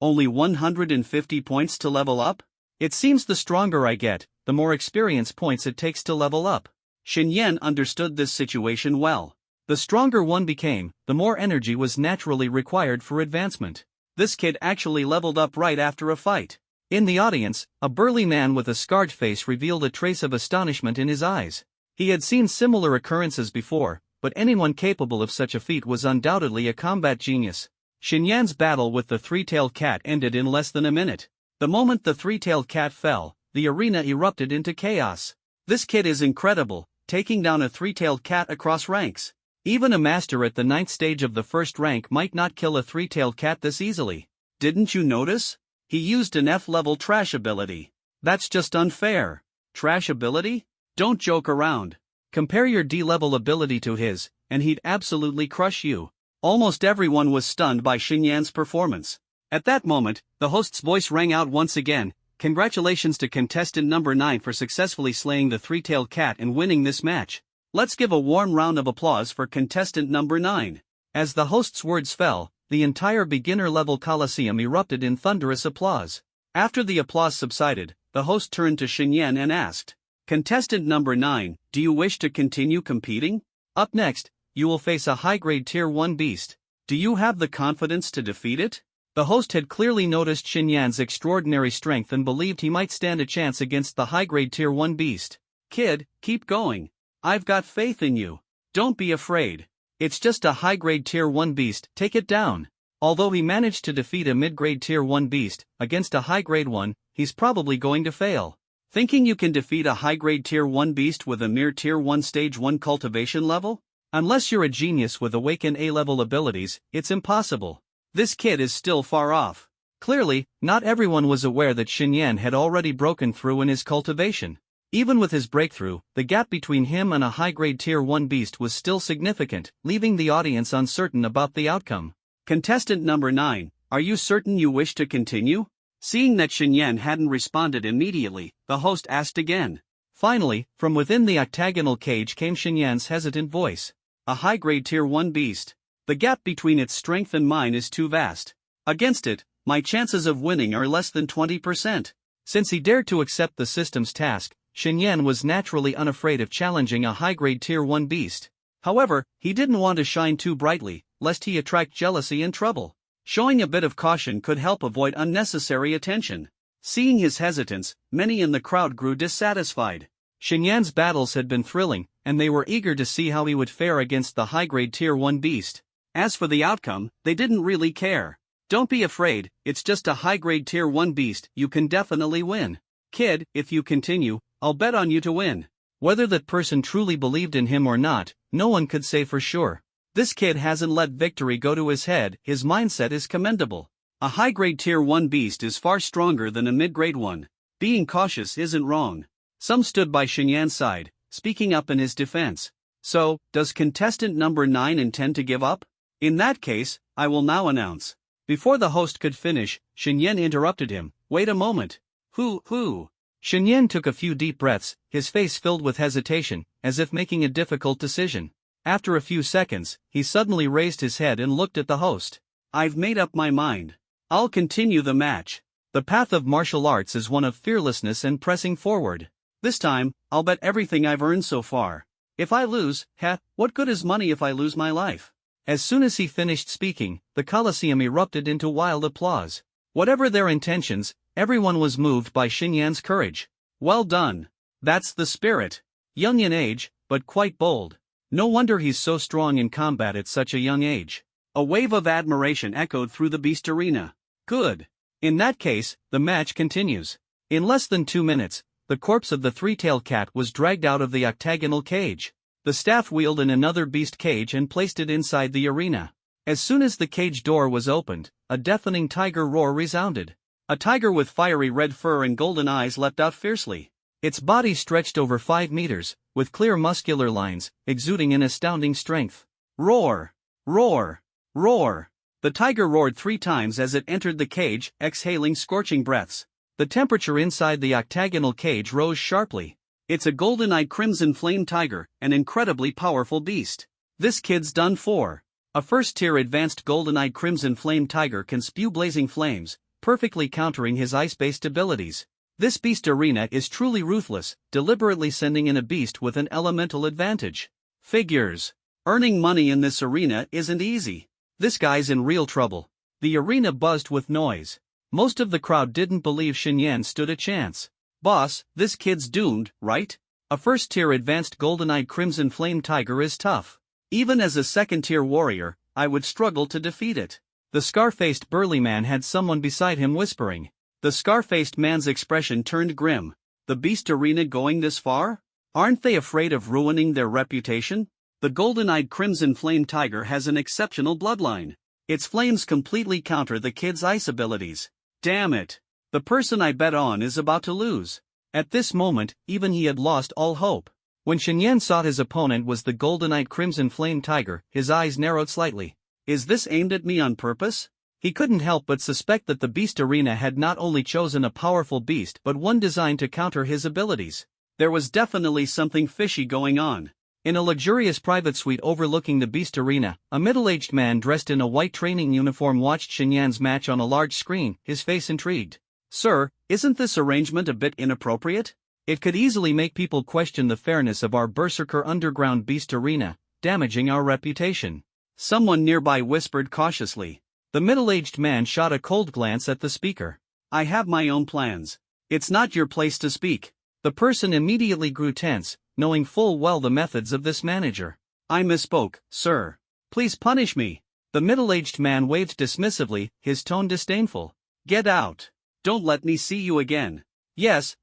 Only 150 points to level up? It seems the stronger I get, the more experience points it takes to level up. Xinyan understood this situation well. The stronger one became, the more energy was naturally required for advancement. This kid actually leveled up right after a fight. In the audience, a burly man with a scarred face revealed a trace of astonishment in his eyes. He had seen similar occurrences before, but anyone capable of such a feat was undoubtedly a combat genius. Xinyan's battle with the three-tailed cat ended in less than a minute. The moment the three-tailed cat fell, the arena erupted into chaos. This kid is incredible, taking down a three-tailed cat across ranks. Even a master at the 9th stage of the first rank might not kill a three-tailed cat this easily. Didn't you notice? He used an F-level trash ability. That's just unfair. Trash ability? Don't joke around. Compare your D-level ability to his, and he'd absolutely crush you. Almost everyone was stunned by Xinyan's performance. At that moment, the host's voice rang out once again. Congratulations to contestant number 9 for successfully slaying the three-tailed cat and winning this match. Let's give a warm round of applause for contestant number 9. As the host's words fell, the entire beginner-level coliseum erupted in thunderous applause. After the applause subsided, the host turned to Xinyan and asked, "Contestant number 9, do you wish to continue competing? Up next, you will face a high-grade Tier 1 beast. Do you have the confidence to defeat it?" The host had clearly noticed Xinyan's extraordinary strength and believed he might stand a chance against the high-grade Tier 1 beast. "Kid, keep going. I've got faith in you. Don't be afraid. It's just a high-grade Tier 1 beast, take it down." Although he managed to defeat a mid-grade Tier 1 beast, against a high-grade one, he's probably going to fail. Thinking you can defeat a high-grade Tier 1 beast with a mere Tier 1 Stage 1 cultivation level? Unless you're a genius with awakened A-level abilities, it's impossible. This kid is still far off. Clearly, not everyone was aware that Xinyan had already broken through in his cultivation. Even with his breakthrough, the gap between him and a high-grade Tier 1 beast was still significant, leaving the audience uncertain about the outcome. Contestant number 9, are you certain you wish to continue? Seeing that Xinyan hadn't responded immediately, the host asked again. Finally, from within the octagonal cage came Xinyan's hesitant voice. A high-grade Tier 1 beast. The gap between its strength and mine is too vast. Against it, my chances of winning are less than 20%. Since he dared to accept the system's task, Xinyan was naturally unafraid of challenging a high-grade Tier 1 beast. However, he didn't want to shine too brightly, lest he attract jealousy and trouble. Showing a bit of caution could help avoid unnecessary attention. Seeing his hesitance, many in the crowd grew dissatisfied. Xinyan's battles had been thrilling, and they were eager to see how he would fare against the high-grade Tier 1 beast. As for the outcome, they didn't really care. Don't be afraid, it's just a high-grade Tier 1 beast, you can definitely win. Kid, if you continue, I'll bet on you to win. Whether that person truly believed in him or not, no one could say for sure. This kid hasn't let victory go to his head, his mindset is commendable. A high-grade Tier 1 beast is far stronger than a mid-grade one. Being cautious isn't wrong. Some stood by Xinyan's side, speaking up in his defense. So, does contestant number 9 intend to give up? In that case, I will now announce. Before the host could finish, Xinyan interrupted him. Wait a moment. Who? Xinyan took a few deep breaths, his face filled with hesitation, as if making a difficult decision. After a few seconds, he suddenly raised his head and looked at the host. I've made up my mind. I'll continue the match. The path of martial arts is one of fearlessness and pressing forward. This time, I'll bet everything I've earned so far. If I lose, what good is money if I lose my life? As soon as he finished speaking, the Colosseum erupted into wild applause. Whatever their intentions, everyone was moved by Xinyan's courage. Well done. That's the spirit. Young in age, but quite bold. No wonder he's so strong in combat at such a young age. A wave of admiration echoed through the beast arena. Good. In that case, the match continues. In less than 2 minutes, the corpse of the three-tailed cat was dragged out of the octagonal cage. The staff wheeled in another beast cage and placed it inside the arena. As soon as the cage door was opened, a deafening tiger roar resounded. A tiger with fiery red fur and golden eyes leapt out fiercely. Its body stretched over 5 meters, with clear muscular lines, exuding an astounding strength. Roar! Roar! Roar! The tiger roared 3 times as it entered the cage, exhaling scorching breaths. The temperature inside the octagonal cage rose sharply. It's a golden-eyed crimson flame tiger, an incredibly powerful beast. This kid's done for. A first-tier advanced golden-eyed crimson flame tiger can spew blazing flames, perfectly countering his ice-based abilities. This beast arena is truly ruthless, deliberately sending in a beast with an elemental advantage. Figures. Earning money in this arena isn't easy. This guy's in real trouble. The arena buzzed with noise. Most of the crowd didn't believe Xinyan stood a chance. Boss, this kid's doomed, right? A first-tier advanced golden-eyed crimson flame tiger is tough. Even as a second-tier warrior, I would struggle to defeat it. The scar-faced burly man had someone beside him whispering. The scar-faced man's expression turned grim. The beast arena going this far? Aren't they afraid of ruining their reputation? The golden-eyed crimson flame tiger has an exceptional bloodline. Its flames completely counter the kid's ice abilities. Damn it. The person I bet on is about to lose. At this moment, even he had lost all hope. When Xinyan saw his opponent was the golden-eyed crimson flame tiger, his eyes narrowed slightly. Is this aimed at me on purpose? He couldn't help but suspect that the beast arena had not only chosen a powerful beast but one designed to counter his abilities. There was definitely something fishy going on. In a luxurious private suite overlooking the beast arena, a middle-aged man dressed in a white training uniform watched Xinyan's match on a large screen, his face intrigued. Sir, isn't this arrangement a bit inappropriate? It could easily make people question the fairness of our berserker underground beast arena, damaging our reputation. Someone nearby whispered cautiously. The middle-aged man shot a cold glance at the speaker. I have my own plans. It's not your place to speak. The person immediately grew tense, knowing full well the methods of this manager. I misspoke, sir. Please punish me. The middle-aged man waved dismissively, his tone disdainful. Get out. Don't let me see you again. Yes.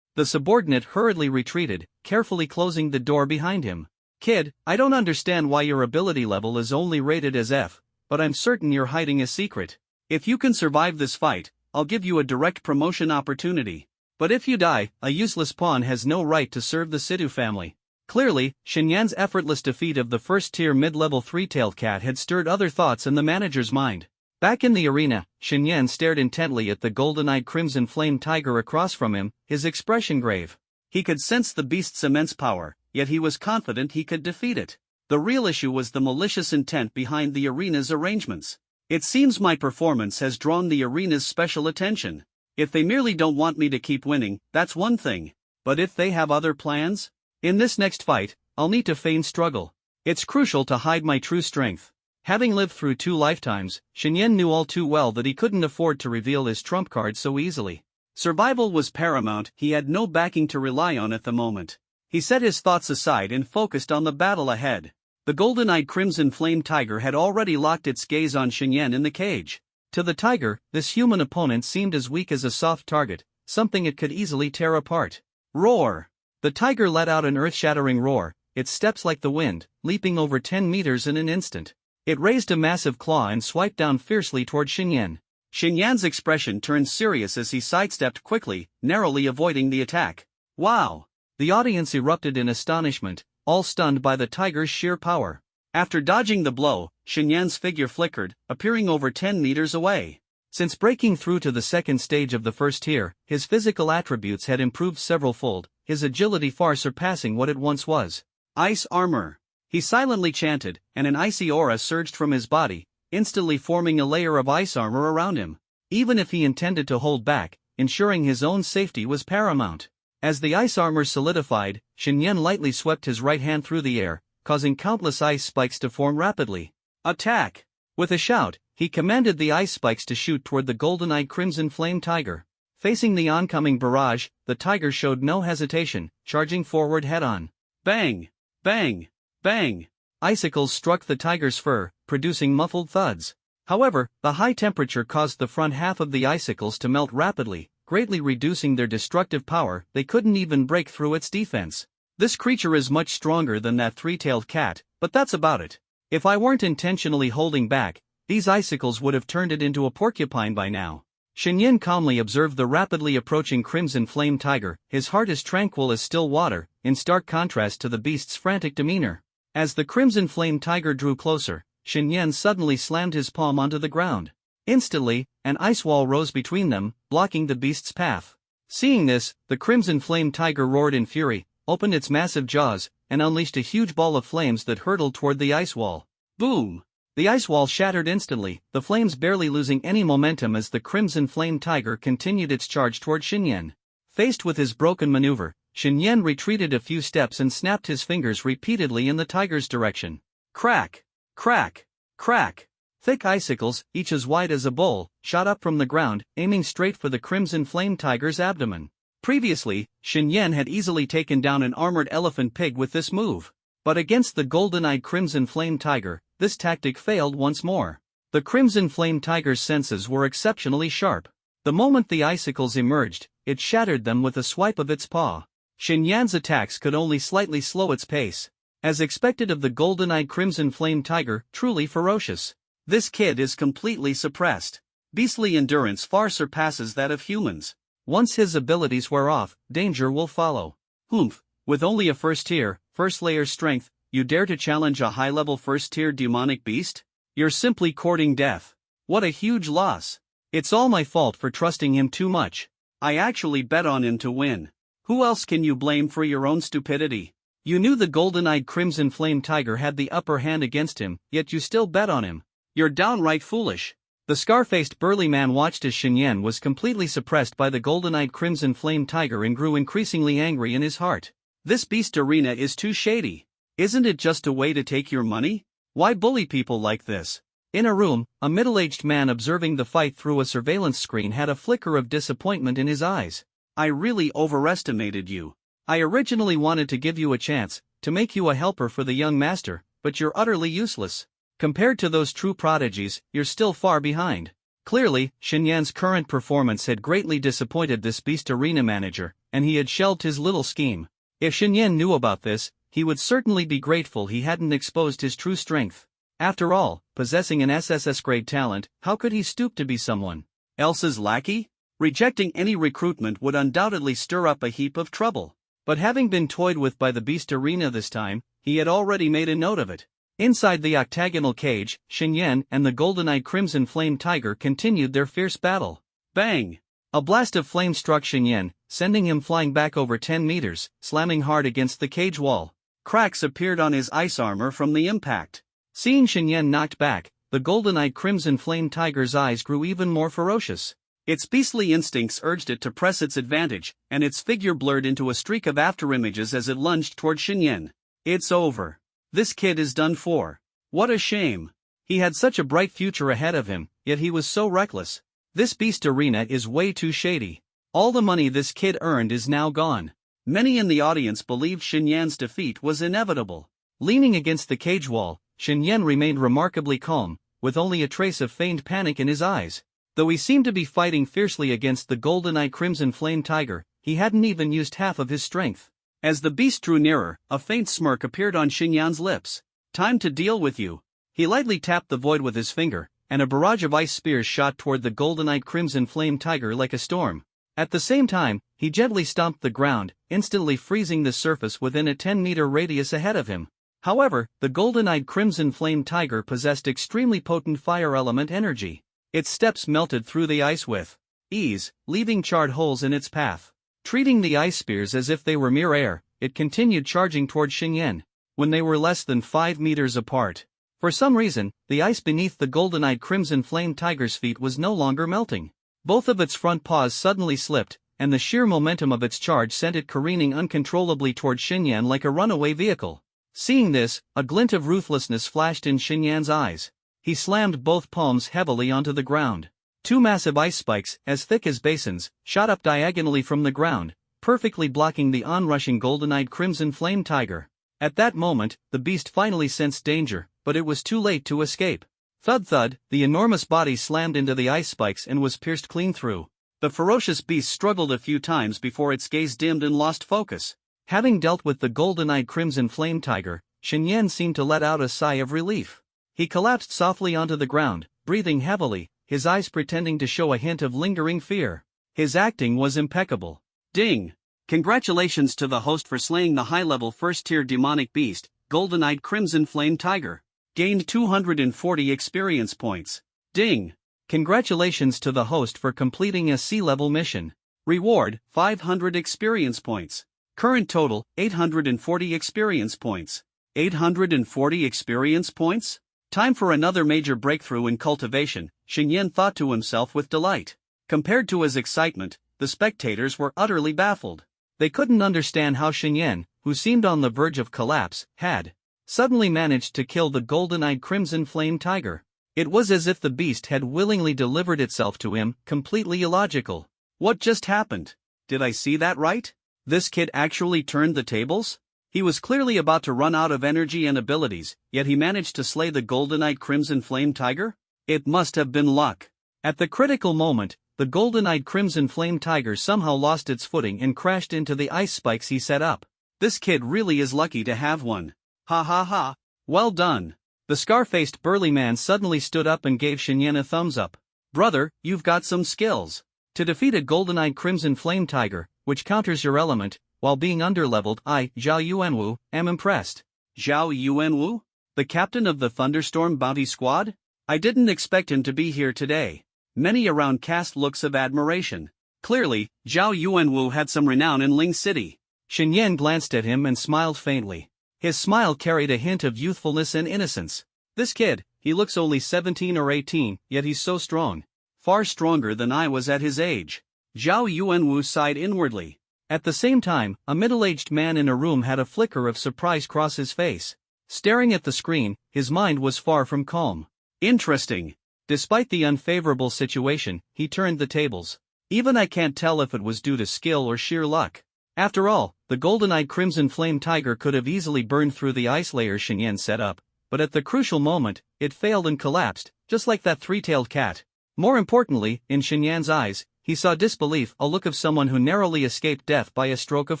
The subordinate hurriedly retreated, carefully closing the door behind him. Kid, I don't understand why your ability level is only rated as F, but I'm certain you're hiding a secret. If you can survive this fight, I'll give you a direct promotion opportunity. But if you die, a useless pawn has no right to serve the Sidhu family. Clearly, Xinyan's effortless defeat of the first-tier mid-level three-tailed cat had stirred other thoughts in the manager's mind. Back in the arena, Xinyan stared intently at the golden-eyed crimson flame tiger across from him, his expression grave. He could sense the beast's immense power, yet he was confident he could defeat it. The real issue was the malicious intent behind the arena's arrangements. It seems my performance has drawn the arena's special attention. If they merely don't want me to keep winning, that's one thing. But if they have other plans? In this next fight, I'll need to feign struggle. It's crucial to hide my true strength. Having lived through 2 lifetimes, Xinyan knew all too well that he couldn't afford to reveal his trump card so easily. Survival was paramount, he had no backing to rely on at the moment. He set his thoughts aside and focused on the battle ahead. The golden-eyed crimson flame tiger had already locked its gaze on Xinyan in the cage. To the tiger, this human opponent seemed as weak as a soft target, something it could easily tear apart. Roar! The tiger let out an earth-shattering roar, its steps like the wind, leaping over 10 meters in an instant. It raised a massive claw and swiped down fiercely toward Xinyan. Xinyan's expression turned serious as he sidestepped quickly, narrowly avoiding the attack. Wow! The audience erupted in astonishment, all stunned by the tiger's sheer power. After dodging the blow, Xinyan's figure flickered, appearing over 10 meters away. Since breaking through to the second stage of the first tier, his physical attributes had improved several-fold, his agility far surpassing what it once was. Ice armor! He silently chanted, and an icy aura surged from his body, instantly forming a layer of ice armor around him. Even if he intended to hold back, ensuring his own safety was paramount. As the ice armor solidified, Xinyan lightly swept his right hand through the air, causing countless ice spikes to form rapidly. Attack! With a shout, he commanded the ice spikes to shoot toward the golden-eyed crimson flame tiger. Facing the oncoming barrage, the tiger showed no hesitation, charging forward head-on. Bang! Bang! Bang! Icicles struck the tiger's fur, producing muffled thuds. However, the high temperature caused the front half of the icicles to melt rapidly, greatly reducing their destructive power. They couldn't even break through its defense. This creature is much stronger than that three-tailed cat, but that's about it. If I weren't intentionally holding back, these icicles would have turned it into a porcupine by now. Xinyan calmly observed the rapidly approaching crimson flame tiger, his heart as tranquil as still water, in stark contrast to the beast's frantic demeanor. As the crimson flame tiger drew closer, Xinyan suddenly slammed his palm onto the ground. Instantly, an ice wall rose between them, blocking the beast's path. Seeing this, the crimson flame tiger roared in fury, opened its massive jaws, and unleashed a huge ball of flames that hurtled toward the ice wall. Boom! The ice wall shattered instantly, the flames barely losing any momentum as the crimson flame tiger continued its charge toward Xinyan. Faced with his broken maneuver, Xinyan retreated a few steps and snapped his fingers repeatedly in the tiger's direction. Crack! Crack! Crack! Thick icicles, each as wide as a bowl, shot up from the ground, aiming straight for the crimson flame tiger's abdomen. Previously, Xinyan had easily taken down an armored elephant pig with this move. But against the golden-eyed crimson flame tiger, this tactic failed once more. The crimson flame tiger's senses were exceptionally sharp. The moment the icicles emerged, it shattered them with a swipe of its paw. Xinyan's attacks could only slightly slow its pace. As expected of the golden-eyed crimson flame tiger, truly ferocious. This kid is completely suppressed. Beastly endurance far surpasses that of humans. Once his abilities wear off, danger will follow. Humph, with only a first-tier, first-layer strength, you dare to challenge a high-level first-tier demonic beast? You're simply courting death. What a huge loss. It's all my fault for trusting him too much. I actually bet on him to win. Who else can you blame for your own stupidity? You knew the golden-eyed crimson flame tiger had the upper hand against him, yet you still bet on him. You're downright foolish. The scar-faced burly man watched as Xinyan was completely suppressed by the golden-eyed crimson flame tiger and grew increasingly angry in his heart. This beast arena is too shady. Isn't it just a way to take your money? Why bully people like this? In a room, a middle-aged man observing the fight through a surveillance screen had a flicker of disappointment in his eyes. I really overestimated you. I originally wanted to give you a chance, to make you a helper for the young master, but you're utterly useless. Compared to those true prodigies, you're still far behind. Clearly, Xinyan's current performance had greatly disappointed this beast arena manager, and he had shelved his little scheme. If Xinyan knew about this, he would certainly be grateful he hadn't exposed his true strength. After all, possessing an SSS-grade talent, how could he stoop to be someone else's lackey? Rejecting any recruitment would undoubtedly stir up a heap of trouble. But having been toyed with by the beast arena this time, he had already made a note of it. Inside the octagonal cage, Xinyan and the golden-eyed crimson flame tiger continued their fierce battle. Bang! A blast of flame struck Xinyan, sending him flying back over 10 meters, slamming hard against the cage wall. Cracks appeared on his ice armor from the impact. Seeing Xinyan knocked back, the golden-eyed crimson flame tiger's eyes grew even more ferocious. Its beastly instincts urged it to press its advantage, and its figure blurred into a streak of afterimages as it lunged toward Xinyan. It's over. This kid is done for. What a shame. He had such a bright future ahead of him, yet he was so reckless. This beast arena is way too shady. All the money this kid earned is now gone. Many in the audience believed Shen Yan's defeat was inevitable. Leaning against the cage wall, Shen Yan remained remarkably calm, with only a trace of feigned panic in his eyes. Though he seemed to be fighting fiercely against the golden-eyed crimson flame tiger, he hadn't even used half of his strength. As the beast drew nearer, a faint smirk appeared on Shen Yan's lips. "Time to deal with you." He lightly tapped the void with his finger, and a barrage of ice spears shot toward the golden-eyed crimson flame tiger like a storm. At the same time, he gently stomped the ground, instantly freezing the surface within a 10-meter radius ahead of him. However, the golden-eyed crimson flame tiger possessed extremely potent fire element energy. Its steps melted through the ice with ease, leaving charred holes in its path. Treating the ice spears as if they were mere air, it continued charging toward Shen Yan. When they were less than 5 meters apart, for some reason, the ice beneath the golden-eyed crimson flame tiger's feet was no longer melting. Both of its front paws suddenly slipped, and the sheer momentum of its charge sent it careening uncontrollably toward Shen Yan like a runaway vehicle. Seeing this, a glint of ruthlessness flashed in Shen Yan's eyes. He slammed both palms heavily onto the ground. 2 massive ice spikes, as thick as basins, shot up diagonally from the ground, perfectly blocking the onrushing golden-eyed crimson flame tiger. At that moment, the beast finally sensed danger, but it was too late to escape. Thud thud, the enormous body slammed into the ice spikes and was pierced clean through. The ferocious beast struggled a few times before its gaze dimmed and lost focus. Having dealt with the golden-eyed crimson flame tiger, Shen Yan seemed to let out a sigh of relief. He collapsed softly onto the ground, breathing heavily, his eyes pretending to show a hint of lingering fear. His acting was impeccable. Ding! Congratulations to the host for slaying the high-level first-tier demonic beast, golden-eyed crimson flame tiger. Gained 240 experience points. Ding! Congratulations to the host for completing a sea-level mission. Reward, 500 experience points. Current total, 840 experience points. 840 experience points? Time for another major breakthrough in cultivation, Shen Yan thought to himself with delight. Compared to his excitement, the spectators were utterly baffled. They couldn't understand how Shen Yan, who seemed on the verge of collapse, had suddenly managed to kill the golden-eyed crimson flame tiger. It was as if the beast had willingly delivered itself to him, completely illogical. What just happened? Did I see that right? This kid actually turned the tables? He was clearly about to run out of energy and abilities, yet he managed to slay the golden-eyed crimson flame tiger? It must have been luck. At the critical moment, the golden-eyed crimson flame tiger somehow lost its footing and crashed into the ice spikes he set up. This kid really is lucky to have one. Ha ha ha. Well done. The scar-faced burly man suddenly stood up and gave Shen Yan a thumbs up. Brother, you've got some skills. To defeat a golden-eyed crimson flame tiger, which counters your element, while being underleveled, I, Zhao Yuanwu, am impressed. Zhao Yuanwu? The captain of the Thunderstorm Bounty Squad? I didn't expect him to be here today. Many around cast looks of admiration. Clearly, Zhao Yuanwu had some renown in Ling City. Shen Yan glanced at him and smiled faintly. His smile carried a hint of youthfulness and innocence. This kid, he looks only 17 or 18, yet he's so strong. Far stronger than I was at his age. Zhao Yuanwu sighed inwardly. At the same time, a middle-aged man in a room had a flicker of surprise cross his face. Staring at the screen, his mind was far from calm. Interesting. Despite the unfavorable situation, he turned the tables. Even I can't tell if it was due to skill or sheer luck. After all, the golden-eyed crimson flame tiger could have easily burned through the ice layer Shen Yan set up, but at the crucial moment, it failed and collapsed, just like that three-tailed cat. More importantly, in Shen Yan's eyes, he saw disbelief, a look of someone who narrowly escaped death by a stroke of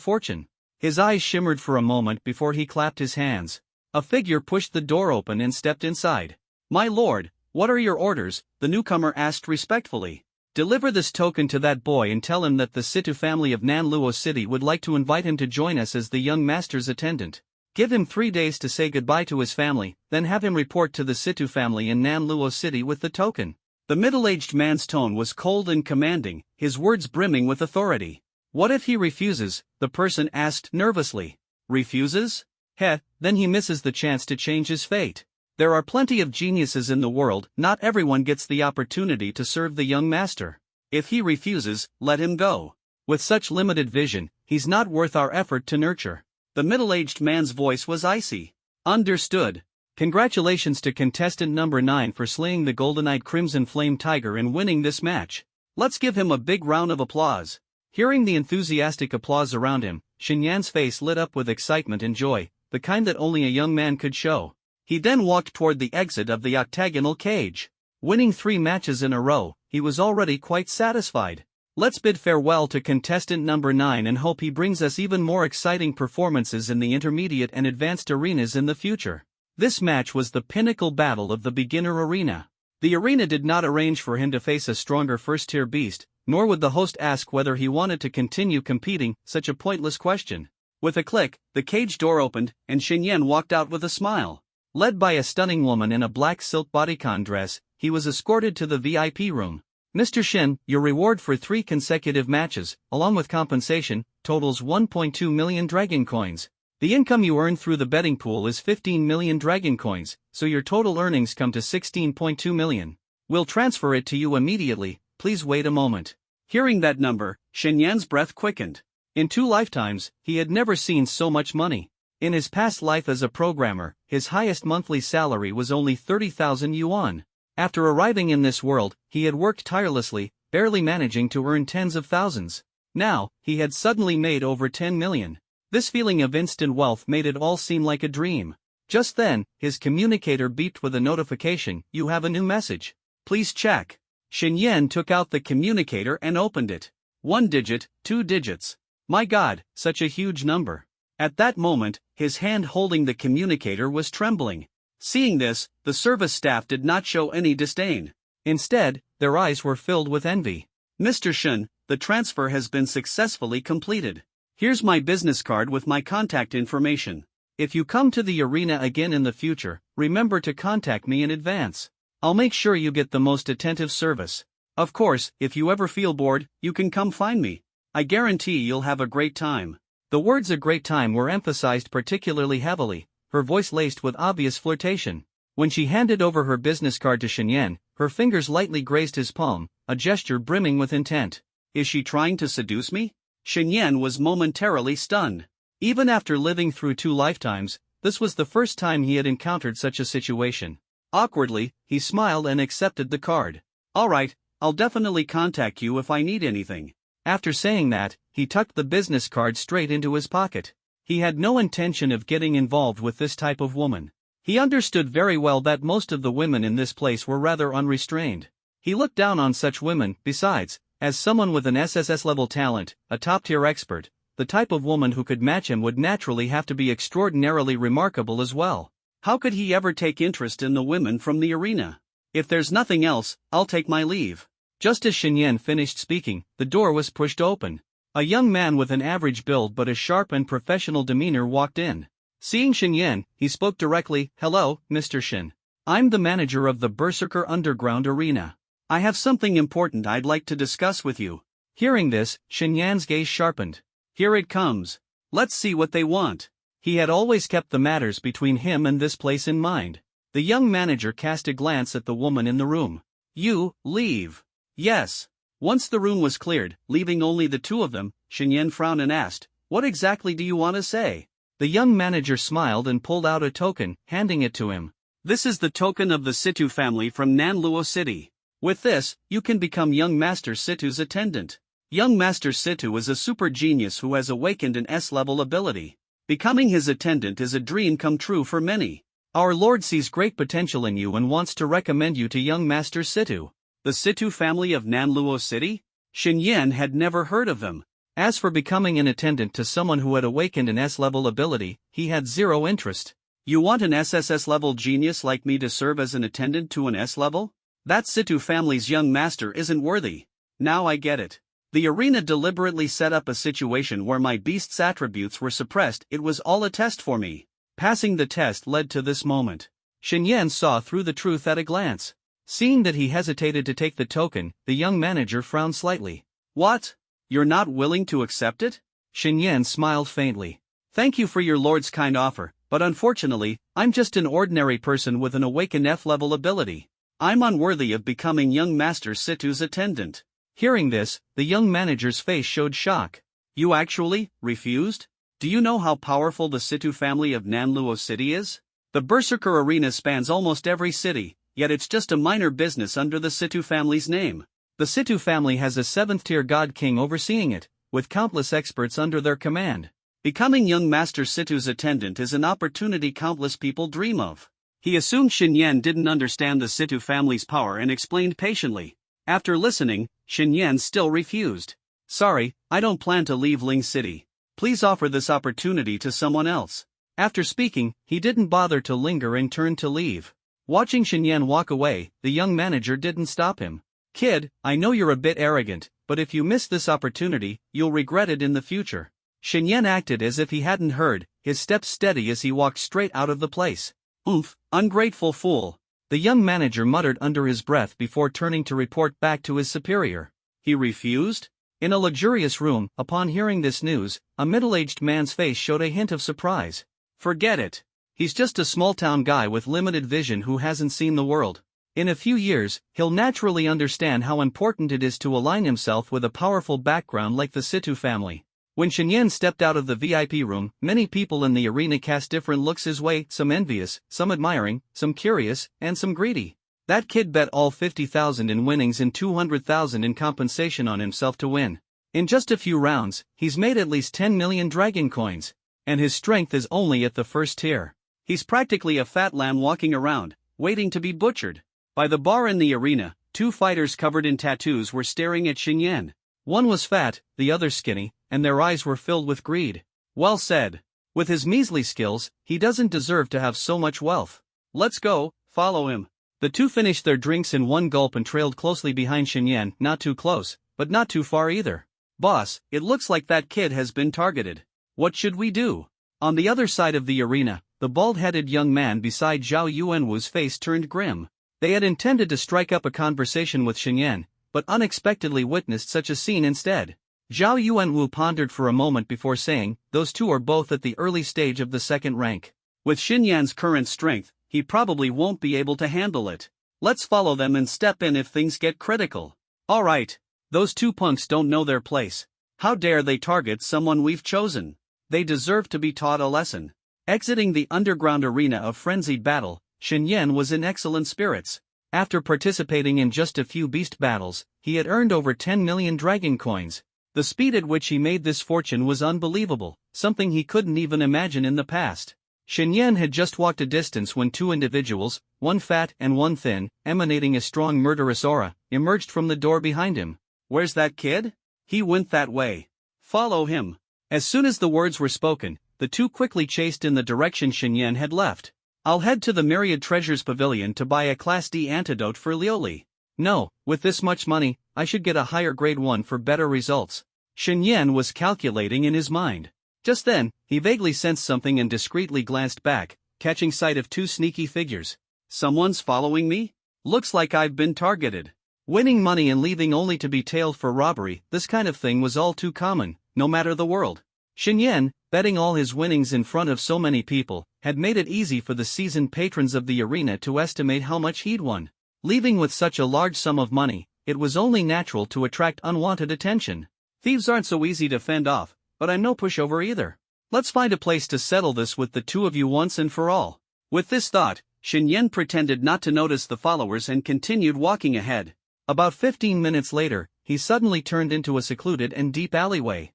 fortune. His eyes shimmered for a moment before he clapped his hands. A figure pushed the door open and stepped inside. "My lord, what are your orders?" the newcomer asked respectfully. "Deliver this token to that boy and tell him that the Situ family of Nanluo City would like to invite him to join us as the young master's attendant. Give him 3 days to say goodbye to his family, then have him report to the Situ family in Nanluo City with the token." The middle-aged man's tone was cold and commanding, his words brimming with authority. "What if he refuses?" the person asked nervously. "Refuses? Then he misses the chance to change his fate. There are plenty of geniuses in the world, not everyone gets the opportunity to serve the young master. If he refuses, let him go. With such limited vision, he's not worth our effort to nurture." The middle-aged man's voice was icy. "Understood. Congratulations to contestant number 9 for slaying the golden-eyed crimson flame tiger and winning this match. Let's give him a big round of applause." Hearing the enthusiastic applause around him, Xinyan's face lit up with excitement and joy, the kind that only a young man could show. He then walked toward the exit of the octagonal cage. Winning 3 matches in a row, he was already quite satisfied. Let's bid farewell to contestant number 9 and hope he brings us even more exciting performances in the intermediate and advanced arenas in the future. This match was the pinnacle battle of the beginner arena. The arena did not arrange for him to face a stronger first-tier beast, nor would the host ask whether he wanted to continue competing, such a pointless question. With a click, the cage door opened, and Xinyan walked out with a smile. Led by a stunning woman in a black silk bodycon dress, he was escorted to the VIP room. Mr. Shin, your reward for 3 consecutive matches, along with compensation, totals 1.2 million dragon coins. The income you earn through the betting pool is 15 million dragon coins, so your total earnings come to 16.2 million. We'll transfer it to you immediately, please wait a moment. Hearing that number, Xinyan's breath quickened. In 2 lifetimes, he had never seen so much money. In his past life as a programmer, his highest monthly salary was only 30,000 yuan. After arriving in this world, he had worked tirelessly, barely managing to earn tens of thousands. Now, he had suddenly made over 10 million. This feeling of instant wealth made it all seem like a dream. Just then, his communicator beeped with a notification, "You have a new message. Please check." Xinyan took out the communicator and opened it. 1 digit, 2 digits. My God, such a huge number. At that moment, his hand holding the communicator was trembling. Seeing this, the service staff did not show any disdain. Instead, their eyes were filled with envy. "Mr. Shin, the transfer has been successfully completed. Here's my business card with my contact information. If you come to the arena again in the future, remember to contact me in advance. I'll make sure you get the most attentive service. Of course, if you ever feel bored, you can come find me. I guarantee you'll have a great time." The words "a great time" were emphasized particularly heavily, her voice laced with obvious flirtation. When she handed over her business card to Xinyan, her fingers lightly grazed his palm, a gesture brimming with intent. Is she trying to seduce me? Xinyan was momentarily stunned. Even after living through 2 lifetimes, this was the first time he had encountered such a situation. Awkwardly, he smiled and accepted the card. "All right, I'll definitely contact you if I need anything." After saying that, he tucked the business card straight into his pocket. He had no intention of getting involved with this type of woman. He understood very well that most of the women in this place were rather unrestrained. He looked down on such women. Besides, as someone with an SSS-level talent, a top-tier expert, the type of woman who could match him would naturally have to be extraordinarily remarkable as well. How could he ever take interest in the women from the arena? If there's nothing else, I'll take my leave. Just as Xinyan finished speaking, the door was pushed open. A young man with an average build but a sharp and professional demeanor walked in. Seeing Xinyan, he spoke directly, "Hello, Mr. Shin. I'm the manager of the Berserker Underground Arena. I have something important I'd like to discuss with you." Hearing this, Xinyan's gaze sharpened. Here it comes. Let's see what they want. He had always kept the matters between him and this place in mind. The young manager cast a glance at the woman in the room. "You, leave." "Yes." Once the room was cleared, leaving only the 2 of them, Xinyan frowned and asked, "What exactly do you want to say?" The young manager smiled and pulled out a token, handing it to him. "This is the token of the Situ family from Nanluo City. With this, you can become young Master Situ's attendant. Young Master Situ is a super genius who has awakened an S-level ability. Becoming his attendant is a dream come true for many. Our Lord sees great potential in you and wants to recommend you to young Master Situ." The Situ family of Nanluo City? Xinyan had never heard of them. As for becoming an attendant to someone who had awakened an S-level ability, he had zero interest. You want an SSS-level genius like me to serve as an attendant to an S-level? That Situ family's young master isn't worthy. Now I get it. The arena deliberately set up a situation where my beast's attributes were suppressed. It was all a test for me. Passing the test led to this moment. Xinyan saw through the truth at a glance. Seeing that he hesitated to take the token, the young manager frowned slightly. "What? You're not willing to accept it?" Xinyan smiled faintly. "Thank you for your lord's kind offer, but unfortunately, I'm just an ordinary person with an awakened F-level ability. I'm unworthy of becoming young Master Situ's attendant." Hearing this, the young manager's face showed shock. "You actually refused? Do you know how powerful the Situ family of Nanluo City is? The Berserker Arena spans almost every city, yet it's just a minor business under the Situ family's name. The Situ family has a 7th-tier god king overseeing it, with countless experts under their command. Becoming young Master Situ's attendant is an opportunity countless people dream of. He assumed Xinyan didn't understand the Situ family's power and explained patiently. After listening, Xinyan still refused. "Sorry, I don't plan to leave Ling City. Please offer this opportunity to someone else." After speaking, he didn't bother to linger and turned to leave. Watching Xinyan walk away, the young manager didn't stop him. "Kid, I know you're a bit arrogant, but if you miss this opportunity, you'll regret it in the future." Xinyan acted as if he hadn't heard, his steps steady as he walked straight out of the place. "Oomph, ungrateful fool," the young manager muttered under his breath before turning to report back to his superior. He refused? In a luxurious room, upon hearing this news, a middle-aged man's face showed a hint of surprise. "Forget it. He's just a small-town guy with limited vision who hasn't seen the world. In a few years, he'll naturally understand how important it is to align himself with a powerful background like the Situ family." When Xinyan stepped out of the VIP room, many people in the arena cast different looks his way, some envious, some admiring, some curious, and some greedy. That kid bet all 50,000 in winnings and 200,000 in compensation on himself to win. In just a few rounds, he's made at least 10 million dragon coins. And his strength is only at the first tier. He's practically a fat lamb walking around, waiting to be butchered. By the bar in the arena, two fighters covered in tattoos were staring at Xinyan. One was fat, the other skinny, and their eyes were filled with greed. Well said. With his measly skills, he doesn't deserve to have so much wealth. Let's go, follow him. The two finished their drinks in one gulp and trailed closely behind Xinyan, not too close, but not too far either. "Boss, it looks like that kid has been targeted. What should we do?" On the other side of the arena, the bald-headed young man beside Zhao Yuanwu's face turned grim. They had intended to strike up a conversation with Xinyan, but unexpectedly witnessed such a scene instead. Zhao Yuanwu pondered for a moment before saying, "Those two are both at the early stage of the second rank. With Xinyan's current strength, he probably won't be able to handle it. Let's follow them and step in if things get critical." "All right. Those two punks don't know their place. How dare they target someone we've chosen? They deserve to be taught a lesson." Exiting the underground arena of frenzied battle, Xinyan was in excellent spirits. After participating in just a few beast battles, he had earned over 10 million dragon coins. The speed at which he made this fortune was unbelievable, something he couldn't even imagine in the past. Xinyan had just walked a distance when two individuals, one fat and one thin, emanating a strong murderous aura, emerged from the door behind him. "Where's that kid? He went that way. Follow him." As soon as the words were spoken, the two quickly chased in the direction Xinyan had left. "I'll head to the Myriad Treasures Pavilion to buy a Class D antidote for Lioli. No, with this much money, I should get a higher grade one for better results." Xinyan was calculating in his mind. Just then, he vaguely sensed something and discreetly glanced back, catching sight of two sneaky figures. "Someone's following me? Looks like I've been targeted." Winning money and leaving only to be tailed for robbery, this kind of thing was all too common, no matter the world. Xinyan, betting all his winnings in front of so many people, had made it easy for the seasoned patrons of the arena to estimate how much he'd won. Leaving with such a large sum of money, it was only natural to attract unwanted attention. Thieves aren't so easy to fend off, but I'm no pushover either. Let's find a place to settle this with the two of you once and for all. With this thought, Xinyan pretended not to notice the followers and continued walking ahead. About 15 minutes later, he suddenly turned into a secluded and deep alleyway.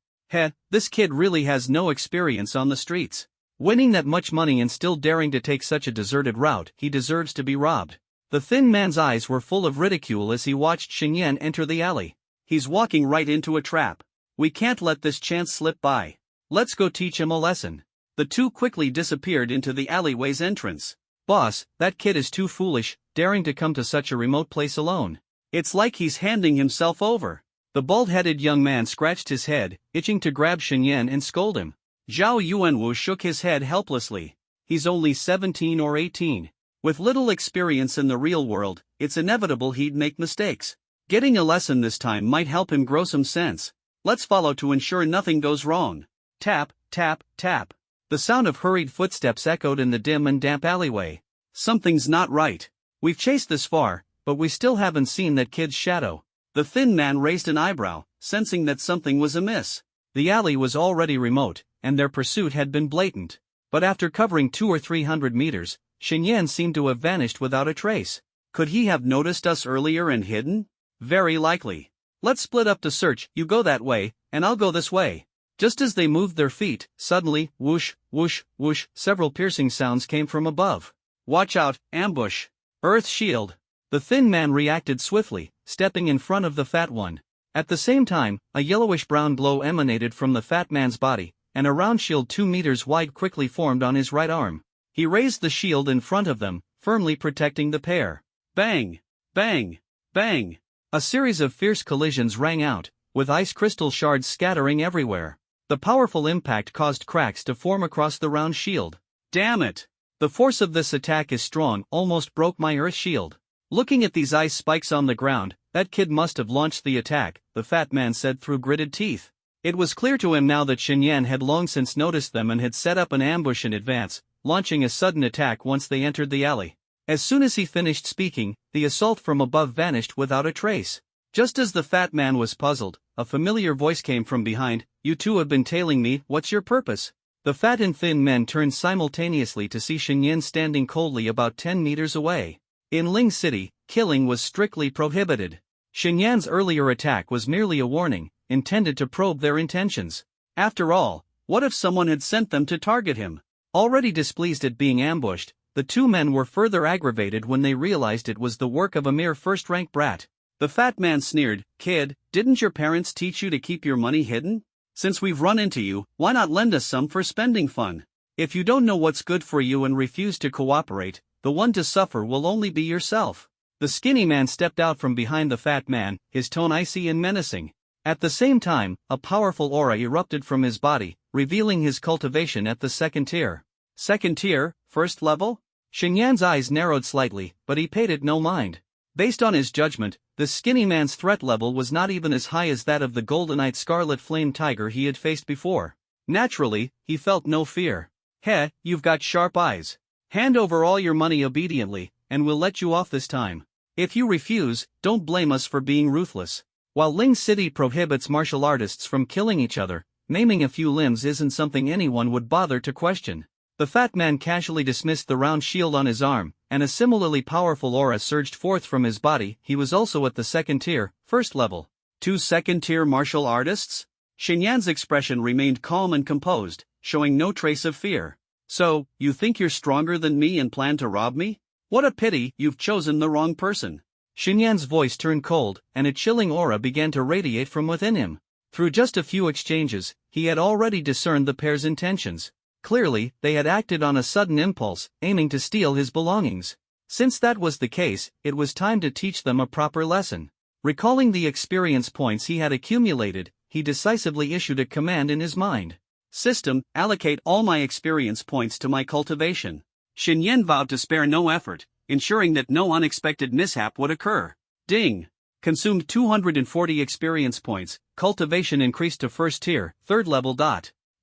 This kid really has no experience on the streets. Winning that much money and still daring to take such a deserted route, he deserves to be robbed. The thin man's eyes were full of ridicule as he watched Xinyan enter the alley. "He's walking right into a trap. We can't let this chance slip by. Let's go teach him a lesson." The two quickly disappeared into the alleyway's entrance. "Boss, that kid is too foolish, daring to come to such a remote place alone. It's like he's handing himself over." The bald-headed young man scratched his head, itching to grab Xinyan and scold him. Zhao Yuanwu shook his head helplessly. He's only 17 or 18. With little experience in the real world, it's inevitable he'd make mistakes. Getting a lesson this time might help him grow some sense. Let's follow to ensure nothing goes wrong. Tap, tap, tap. The sound of hurried footsteps echoed in the dim and damp alleyway. Something's not right. We've chased this far, but we still haven't seen that kid's shadow. The thin man raised an eyebrow, sensing that something was amiss. The alley was already remote, and their pursuit had been blatant. But after covering 200 or 300 meters, Xinyan seemed to have vanished without a trace. Could he have noticed us earlier and hidden? Very likely. Let's split up to search, you go that way, and I'll go this way. Just as they moved their feet, suddenly, whoosh, whoosh, whoosh, several piercing sounds came from above. Watch out, ambush. Earth shield. The thin man reacted swiftly, stepping in front of the fat one. At the same time, a yellowish-brown glow emanated from the fat man's body, and a round shield 2 meters wide quickly formed on his right arm. He raised the shield in front of them, firmly protecting the pair. Bang! Bang! Bang! A series of fierce collisions rang out, with ice crystal shards scattering everywhere. The powerful impact caused cracks to form across the round shield. Damn it! The force of this attack is strong, almost broke my earth shield. Looking at these ice spikes on the ground, that kid must have launched the attack, the fat man said through gritted teeth. It was clear to him now that Xinyan had long since noticed them and had set up an ambush in advance, launching a sudden attack once they entered the alley. As soon as he finished speaking, the assault from above vanished without a trace. Just as the fat man was puzzled, a familiar voice came from behind. You two have been tailing me, what's your purpose? The fat and thin men turned simultaneously to see Xinyan standing coldly about 10 meters away. In Ling City, killing was strictly prohibited. Xinyan's earlier attack was merely a warning, intended to probe their intentions. After all, what if someone had sent them to target him? Already displeased at being ambushed, the two men were further aggravated when they realized it was the work of a mere first-rank brat. The fat man sneered, Kid, didn't your parents teach you to keep your money hidden? Since we've run into you, why not lend us some for spending fun? If you don't know what's good for you and refuse to cooperate, the one to suffer will only be yourself. The skinny man stepped out from behind the fat man, his tone icy and menacing. At the same time, a powerful aura erupted from his body, revealing his cultivation at the second tier. Second tier, first level? Xinyan's eyes narrowed slightly, but he paid it no mind. Based on his judgment, the skinny man's threat level was not even as high as that of the goldenite scarlet flame tiger he had faced before. Naturally, he felt no fear. Heh, you've got sharp eyes. Hand over all your money obediently, and we'll let you off this time. If you refuse, don't blame us for being ruthless. While Ling City prohibits martial artists from killing each other, maiming a few limbs isn't something anyone would bother to question. The fat man casually dismissed the round shield on his arm, and a similarly powerful aura surged forth from his body. He was also at the second tier, first level. 2 second-tier martial artists? Xinyan's expression remained calm and composed, showing no trace of fear. So, you think you're stronger than me and plan to rob me? What a pity, you've chosen the wrong person. Xinyan's voice turned cold, and a chilling aura began to radiate from within him. Through just a few exchanges, he had already discerned the pair's intentions. Clearly, they had acted on a sudden impulse, aiming to steal his belongings. Since that was the case, it was time to teach them a proper lesson. Recalling the experience points he had accumulated, he decisively issued a command in his mind. System, allocate all my experience points to my cultivation. Xinyan vowed to spare no effort, ensuring that no unexpected mishap would occur. Ding! Consumed 240 experience points, cultivation increased to first tier, third level.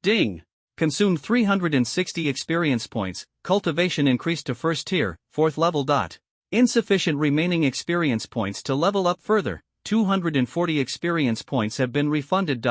Ding! Consumed 360 experience points, cultivation increased to first tier, fourth level. Insufficient remaining experience points to level up further, 240 experience points have been refunded.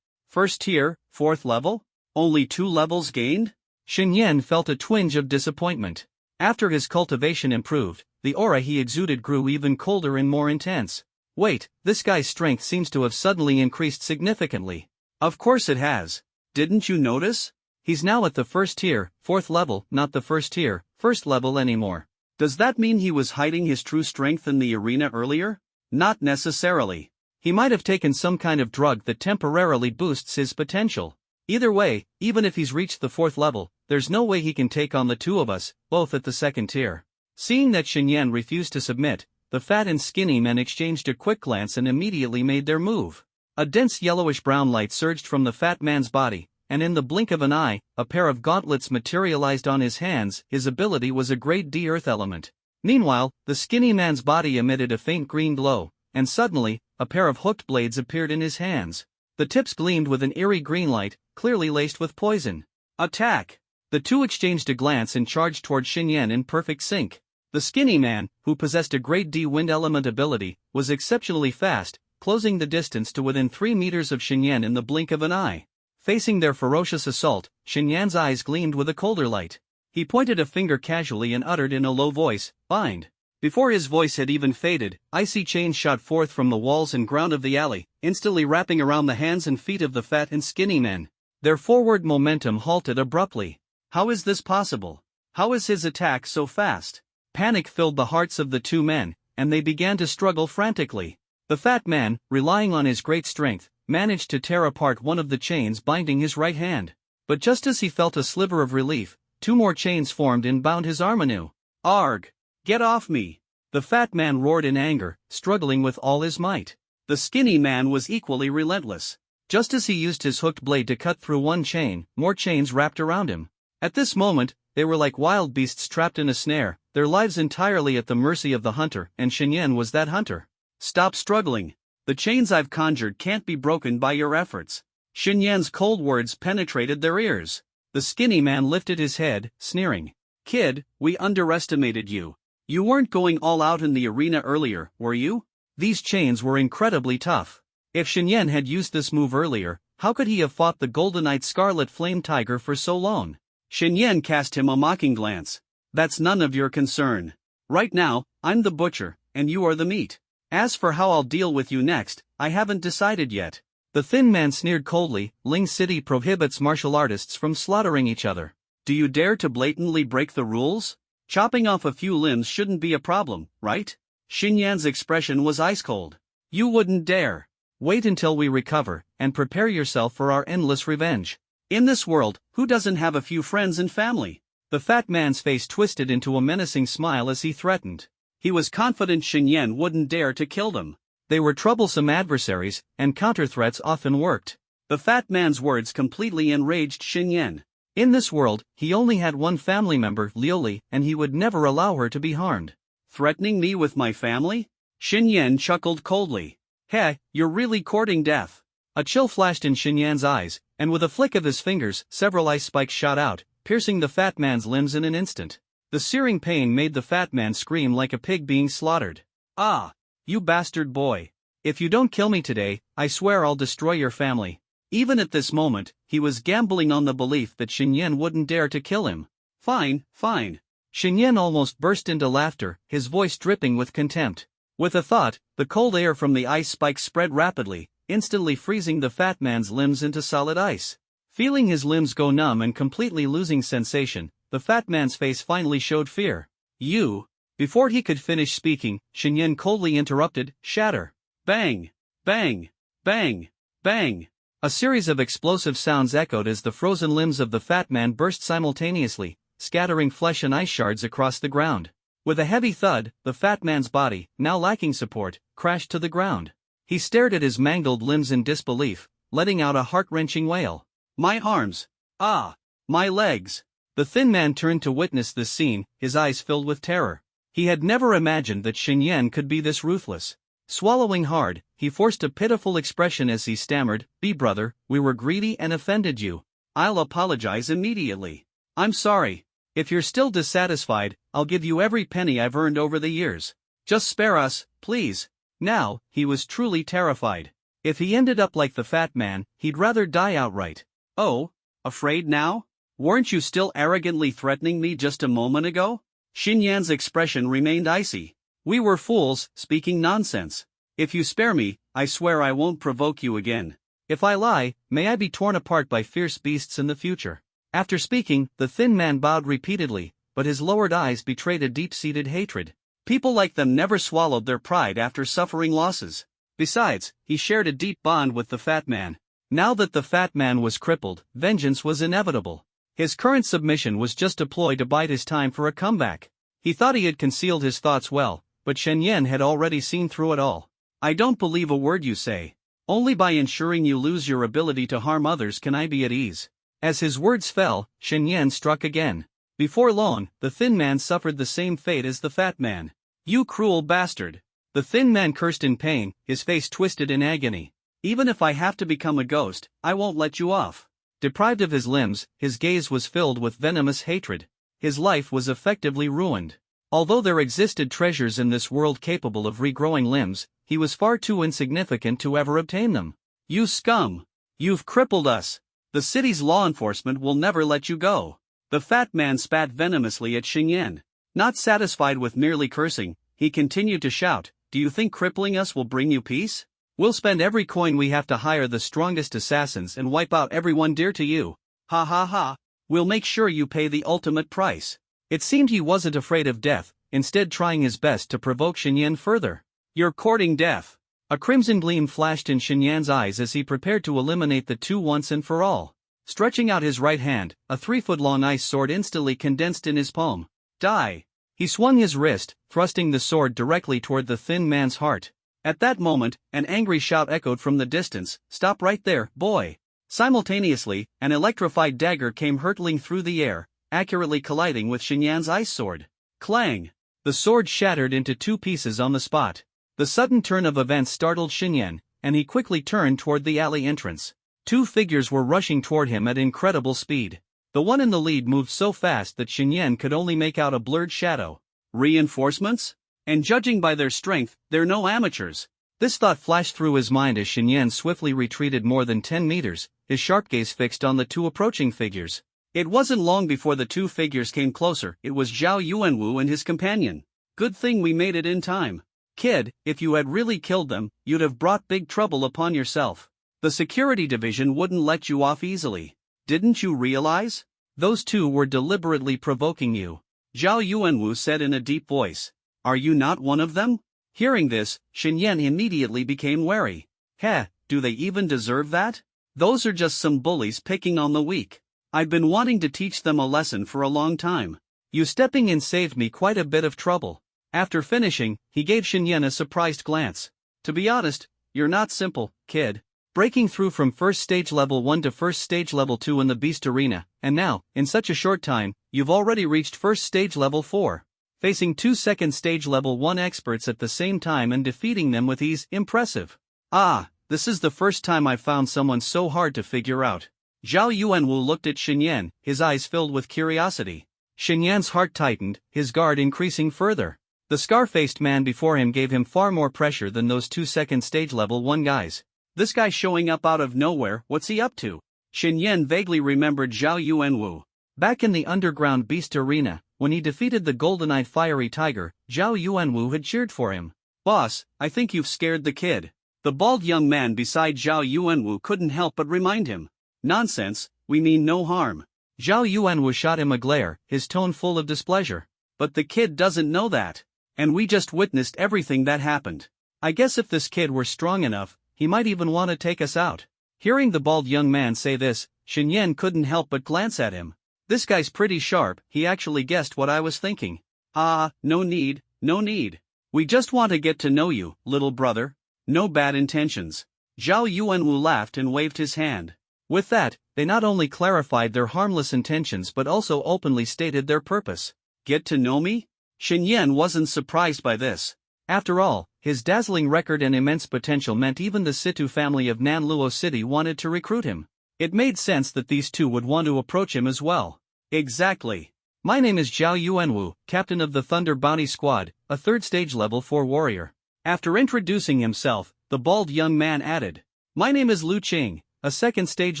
First tier, fourth level? Only 2 levels gained? Xinyan felt a twinge of disappointment. After his cultivation improved, the aura he exuded grew even colder and more intense. Wait, this guy's strength seems to have suddenly increased significantly. Of course it has. Didn't you notice? He's now at the first tier, fourth level, not the first tier, first level anymore. Does that mean he was hiding his true strength in the arena earlier? Not necessarily. He might have taken some kind of drug that temporarily boosts his potential. Either way, even if he's reached the fourth level, there's no way he can take on the two of us, both at the second tier. Seeing that Xinyan refused to submit, the fat and skinny men exchanged a quick glance and immediately made their move. A dense yellowish-brown light surged from the fat man's body, and in the blink of an eye, a pair of gauntlets materialized on his hands. His ability was a grade D earth element. Meanwhile, the skinny man's body emitted a faint green glow, and suddenly, a pair of hooked blades appeared in his hands. The tips gleamed with an eerie green light, clearly laced with poison. Attack! The two exchanged a glance and charged toward Xinyan in perfect sync. The skinny man, who possessed a grade D wind element ability, was exceptionally fast, closing the distance to within 3 meters of Xinyan in the blink of an eye. Facing their ferocious assault, Xinyan's eyes gleamed with a colder light. He pointed a finger casually and uttered in a low voice, "Bind." Before his voice had even faded, icy chains shot forth from the walls and ground of the alley, instantly wrapping around the hands and feet of the fat and skinny men. Their forward momentum halted abruptly. How is this possible? How is his attack so fast? Panic filled the hearts of the two men, and they began to struggle frantically. The fat man, relying on his great strength, managed to tear apart one of the chains binding his right hand. But just as he felt a sliver of relief, two more chains formed and bound his arm anew. Arg! Get off me! The fat man roared in anger, struggling with all his might. The skinny man was equally relentless. Just as he used his hooked blade to cut through one chain, more chains wrapped around him. At this moment, they were like wild beasts trapped in a snare, their lives entirely at the mercy of the hunter, and Shen was that hunter. Stop struggling. The chains I've conjured can't be broken by your efforts. Shen cold words penetrated their ears. The skinny man lifted his head, sneering. Kid, we underestimated you. You weren't going all out in the arena earlier, were you? These chains were incredibly tough. If Shen had used this move earlier, how could he have fought the golden-eyed scarlet flame tiger for so long? Shen cast him a mocking glance. That's none of your concern. Right now, I'm the butcher, and you are the meat. As for how I'll deal with you next, I haven't decided yet. The thin man sneered coldly. Ling City prohibits martial artists from slaughtering each other. Do you dare to blatantly break the rules? Chopping off a few limbs shouldn't be a problem, right? Shen expression was ice cold. You wouldn't dare. Wait until we recover, and prepare yourself for our endless revenge. In this world, who doesn't have a few friends and family? The fat man's face twisted into a menacing smile as he threatened. He was confident Shen wouldn't dare to kill them. They were troublesome adversaries, and counter-threats often worked. The fat man's words completely enraged Shen. In this world, he only had one family member, Liuli, and he would never allow her to be harmed. Threatening me with my family? Shen chuckled coldly. Heh, you're really courting death. A chill flashed in Shen's eyes, and with a flick of his fingers, several ice spikes shot out, piercing the fat man's limbs in an instant. The searing pain made the fat man scream like a pig being slaughtered. Ah! You bastard boy. If you don't kill me today, I swear I'll destroy your family. Even at this moment, he was gambling on the belief that Shen wouldn't dare to kill him. Fine, fine. Shen almost burst into laughter, his voice dripping with contempt. With a thought, the cold air from the ice spikes spread rapidly, instantly freezing the fat man's limbs into solid ice. Feeling his limbs go numb and completely losing sensation, the fat man's face finally showed fear. You. Before he could finish speaking, Shen coldly interrupted. Shatter. Bang! Bang! Bang! Bang! A series of explosive sounds echoed as the frozen limbs of the fat man burst simultaneously, scattering flesh and ice shards across the ground. With a heavy thud, the fat man's body, now lacking support, crashed to the ground. He stared at his mangled limbs in disbelief, letting out a heart-wrenching wail. My arms! Ah! My legs! The thin man turned to witness this scene, his eyes filled with terror. He had never imagined that Shen could be this ruthless. Swallowing hard, he forced a pitiful expression as he stammered, brother, we were greedy and offended you. I'll apologize immediately. I'm sorry. If you're still dissatisfied, I'll give you every penny I've earned over the years. Just spare us, please. Now, he was truly terrified. If he ended up like the fat man, he'd rather die outright. Oh? Afraid now? Weren't you still arrogantly threatening me just a moment ago? Shen's expression remained icy. We were fools, speaking nonsense. If you spare me, I swear I won't provoke you again. If I lie, may I be torn apart by fierce beasts in the future. After speaking, the thin man bowed repeatedly, but his lowered eyes betrayed a deep-seated hatred. People like them never swallowed their pride after suffering losses. Besides, he shared a deep bond with the fat man. Now that the fat man was crippled, vengeance was inevitable. His current submission was just a ploy to bide his time for a comeback. He thought he had concealed his thoughts well, but Shen had already seen through it all. I don't believe a word you say. Only by ensuring you lose your ability to harm others can I be at ease. As his words fell, Shen struck again. Before long, the thin man suffered the same fate as the fat man. You cruel bastard! The thin man cursed in pain, his face twisted in agony. Even if I have to become a ghost, I won't let you off. Deprived of his limbs, his gaze was filled with venomous hatred. His life was effectively ruined. Although there existed treasures in this world capable of regrowing limbs, he was far too insignificant to ever obtain them. You scum! You've crippled us! The city's law enforcement will never let you go. The fat man spat venomously at Shen. Not satisfied with merely cursing, he continued to shout, "Do you think crippling us will bring you peace? We'll spend every coin we have to hire the strongest assassins and wipe out everyone dear to you. Ha ha ha. We'll make sure you pay the ultimate price." It seemed he wasn't afraid of death, instead trying his best to provoke Xinyan further. "You're courting death." A crimson gleam flashed in Xinyan's eyes as he prepared to eliminate the two once and for all. Stretching out his right hand, a 3-foot-long ice sword instantly condensed in his palm. "Die!" He swung his wrist, thrusting the sword directly toward the thin man's heart. At that moment, an angry shout echoed from the distance, "Stop right there, boy!" Simultaneously, an electrified dagger came hurtling through the air, accurately colliding with Xinyan's ice sword. Clang! The sword shattered into two pieces on the spot. The sudden turn of events startled Xinyan, and he quickly turned toward the alley entrance. Two figures were rushing toward him at incredible speed. The one in the lead moved so fast that Xinyan could only make out a blurred shadow. Reinforcements? And judging by their strength, they're no amateurs. This thought flashed through his mind as Xinyan swiftly retreated more than 10 meters, his sharp gaze fixed on the two approaching figures. It wasn't long before the two figures came closer. It was Zhao Yuanwu and his companion. "Good thing we made it in time. Kid, if you had really killed them, you'd have brought big trouble upon yourself. The security division wouldn't let you off easily. Didn't you realize? Those two were deliberately provoking you," Zhao Yuanwu said in a deep voice. "Are you not one of them?" Hearing this, Xinyan immediately became wary. "Heh, do they even deserve that? Those are just some bullies picking on the weak. I've been wanting to teach them a lesson for a long time. You stepping in saved me quite a bit of trouble." After finishing, he gave Xinyan a surprised glance. "To be honest, you're not simple, kid. Breaking through from first stage level 1 to first stage level 2 in the Beast Arena, and now, in such a short time, you've already reached first stage level 4. Facing two second stage level 1 experts at the same time and defeating them with ease, impressive. Ah, this is the first time I've found someone so hard to figure out." Zhao Yuanwu looked at Xinyan, his eyes filled with curiosity. Xinyan's heart tightened, his guard increasing further. The scar-faced man before him gave him far more pressure than those two second stage level 1 guys. This guy showing up out of nowhere, what's he up to? Xinyan vaguely remembered Zhao Yuanwu. Back in the underground Beast Arena, when he defeated the golden-eyed fiery tiger, Zhao Yuanwu had cheered for him. "Boss, I think you've scared the kid." The bald young man beside Zhao Yuanwu couldn't help but remind him. "Nonsense, we mean no harm." Zhao Yuanwu shot him a glare, his tone full of displeasure. "But the kid doesn't know that. And we just witnessed everything that happened. I guess if this kid were strong enough, he might even want to take us out." Hearing the bald young man say this, Xinyan couldn't help but glance at him. "This guy's pretty sharp, he actually guessed what I was thinking." "Ah, no need, no need. We just want to get to know you, little brother. No bad intentions." Zhao Yuanwu laughed and waved his hand. With that, they not only clarified their harmless intentions but also openly stated their purpose. "Get to know me?" Xinyan wasn't surprised by this. After all, his dazzling record and immense potential meant even the Situ family of Nanluo City wanted to recruit him. It made sense that these two would want to approach him as well. "Exactly. My name is Zhao Yuanwu, captain of the Thunder Bounty Squad, a third stage level 4 warrior." After introducing himself, the bald young man added, "My name is Lu Qing, a second stage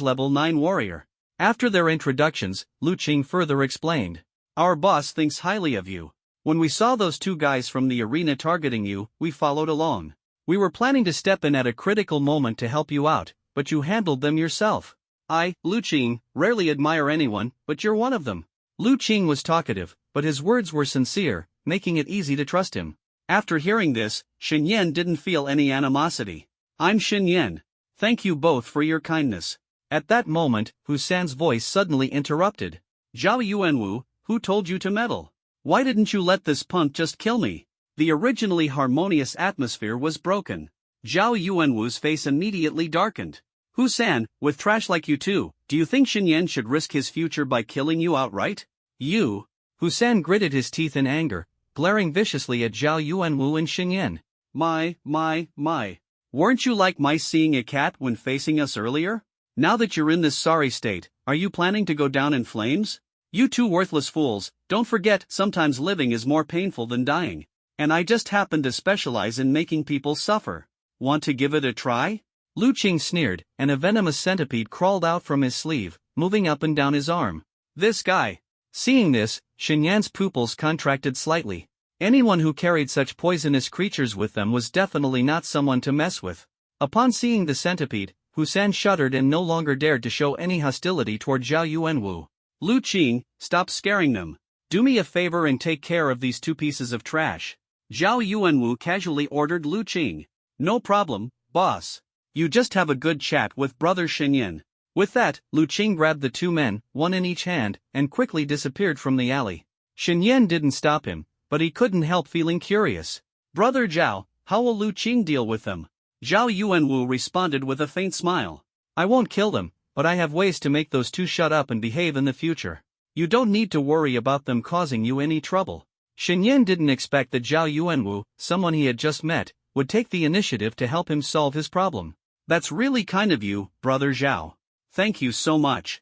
level 9 warrior." After their introductions, Lu Qing further explained, "Our boss thinks highly of you. When we saw those two guys from the arena targeting you, we followed along. We were planning to step in at a critical moment to help you out, but you handled them yourself. I, Lu Qing, rarely admire anyone, but you're one of them." Lu Qing was talkative, but his words were sincere, making it easy to trust him. After hearing this, Xinyan didn't feel any animosity. "I'm Xinyan. Thank you both for your kindness." At that moment, Husan's voice suddenly interrupted. "Zhao Yuanwu, who told you to meddle? Why didn't you let this punk just kill me?" The originally harmonious atmosphere was broken. Zhao Yuanwu's face immediately darkened. "Husan, with trash like you two, do you think Xinyan should risk his future by killing you outright? You?" Husan gritted his teeth in anger, glaring viciously at Zhao Yuanwu and Xinyan. My. Weren't you like mice seeing a cat when facing us earlier? Now that you're in this sorry state, are you planning to go down in flames? You two worthless fools, don't forget sometimes living is more painful than dying. And I just happen to specialize in making people suffer. Want to give it a try?" Lu Qing sneered, and a venomous centipede crawled out from his sleeve, moving up and down his arm. "This guy." Seeing this, Xinyan's pupils contracted slightly. Anyone who carried such poisonous creatures with them was definitely not someone to mess with. Upon seeing the centipede, Husan shuddered and no longer dared to show any hostility toward Zhao Yuanwu. Lu Qing, stop scaring them. Do me a favor and take care of these two pieces of trash. Zhao Yuanwu casually ordered Lu Qing. No problem, boss. You just have a good chat with Brother Shenyan. With that, Lu Qing grabbed the two men, one in each hand, and quickly disappeared from the alley. Shenyan didn't stop him, but he couldn't help feeling curious. Brother Zhao, how will Lu Qing deal with them? Zhao Yuanwu responded with a faint smile. I won't kill them, but I have ways to make those two shut up and behave in the future. You don't need to worry about them causing you any trouble. Shenyan didn't expect that Zhao Yuanwu, someone he had just met, would take the initiative to help him solve his problem. That's really kind of you, Brother Zhao. Thank you so much.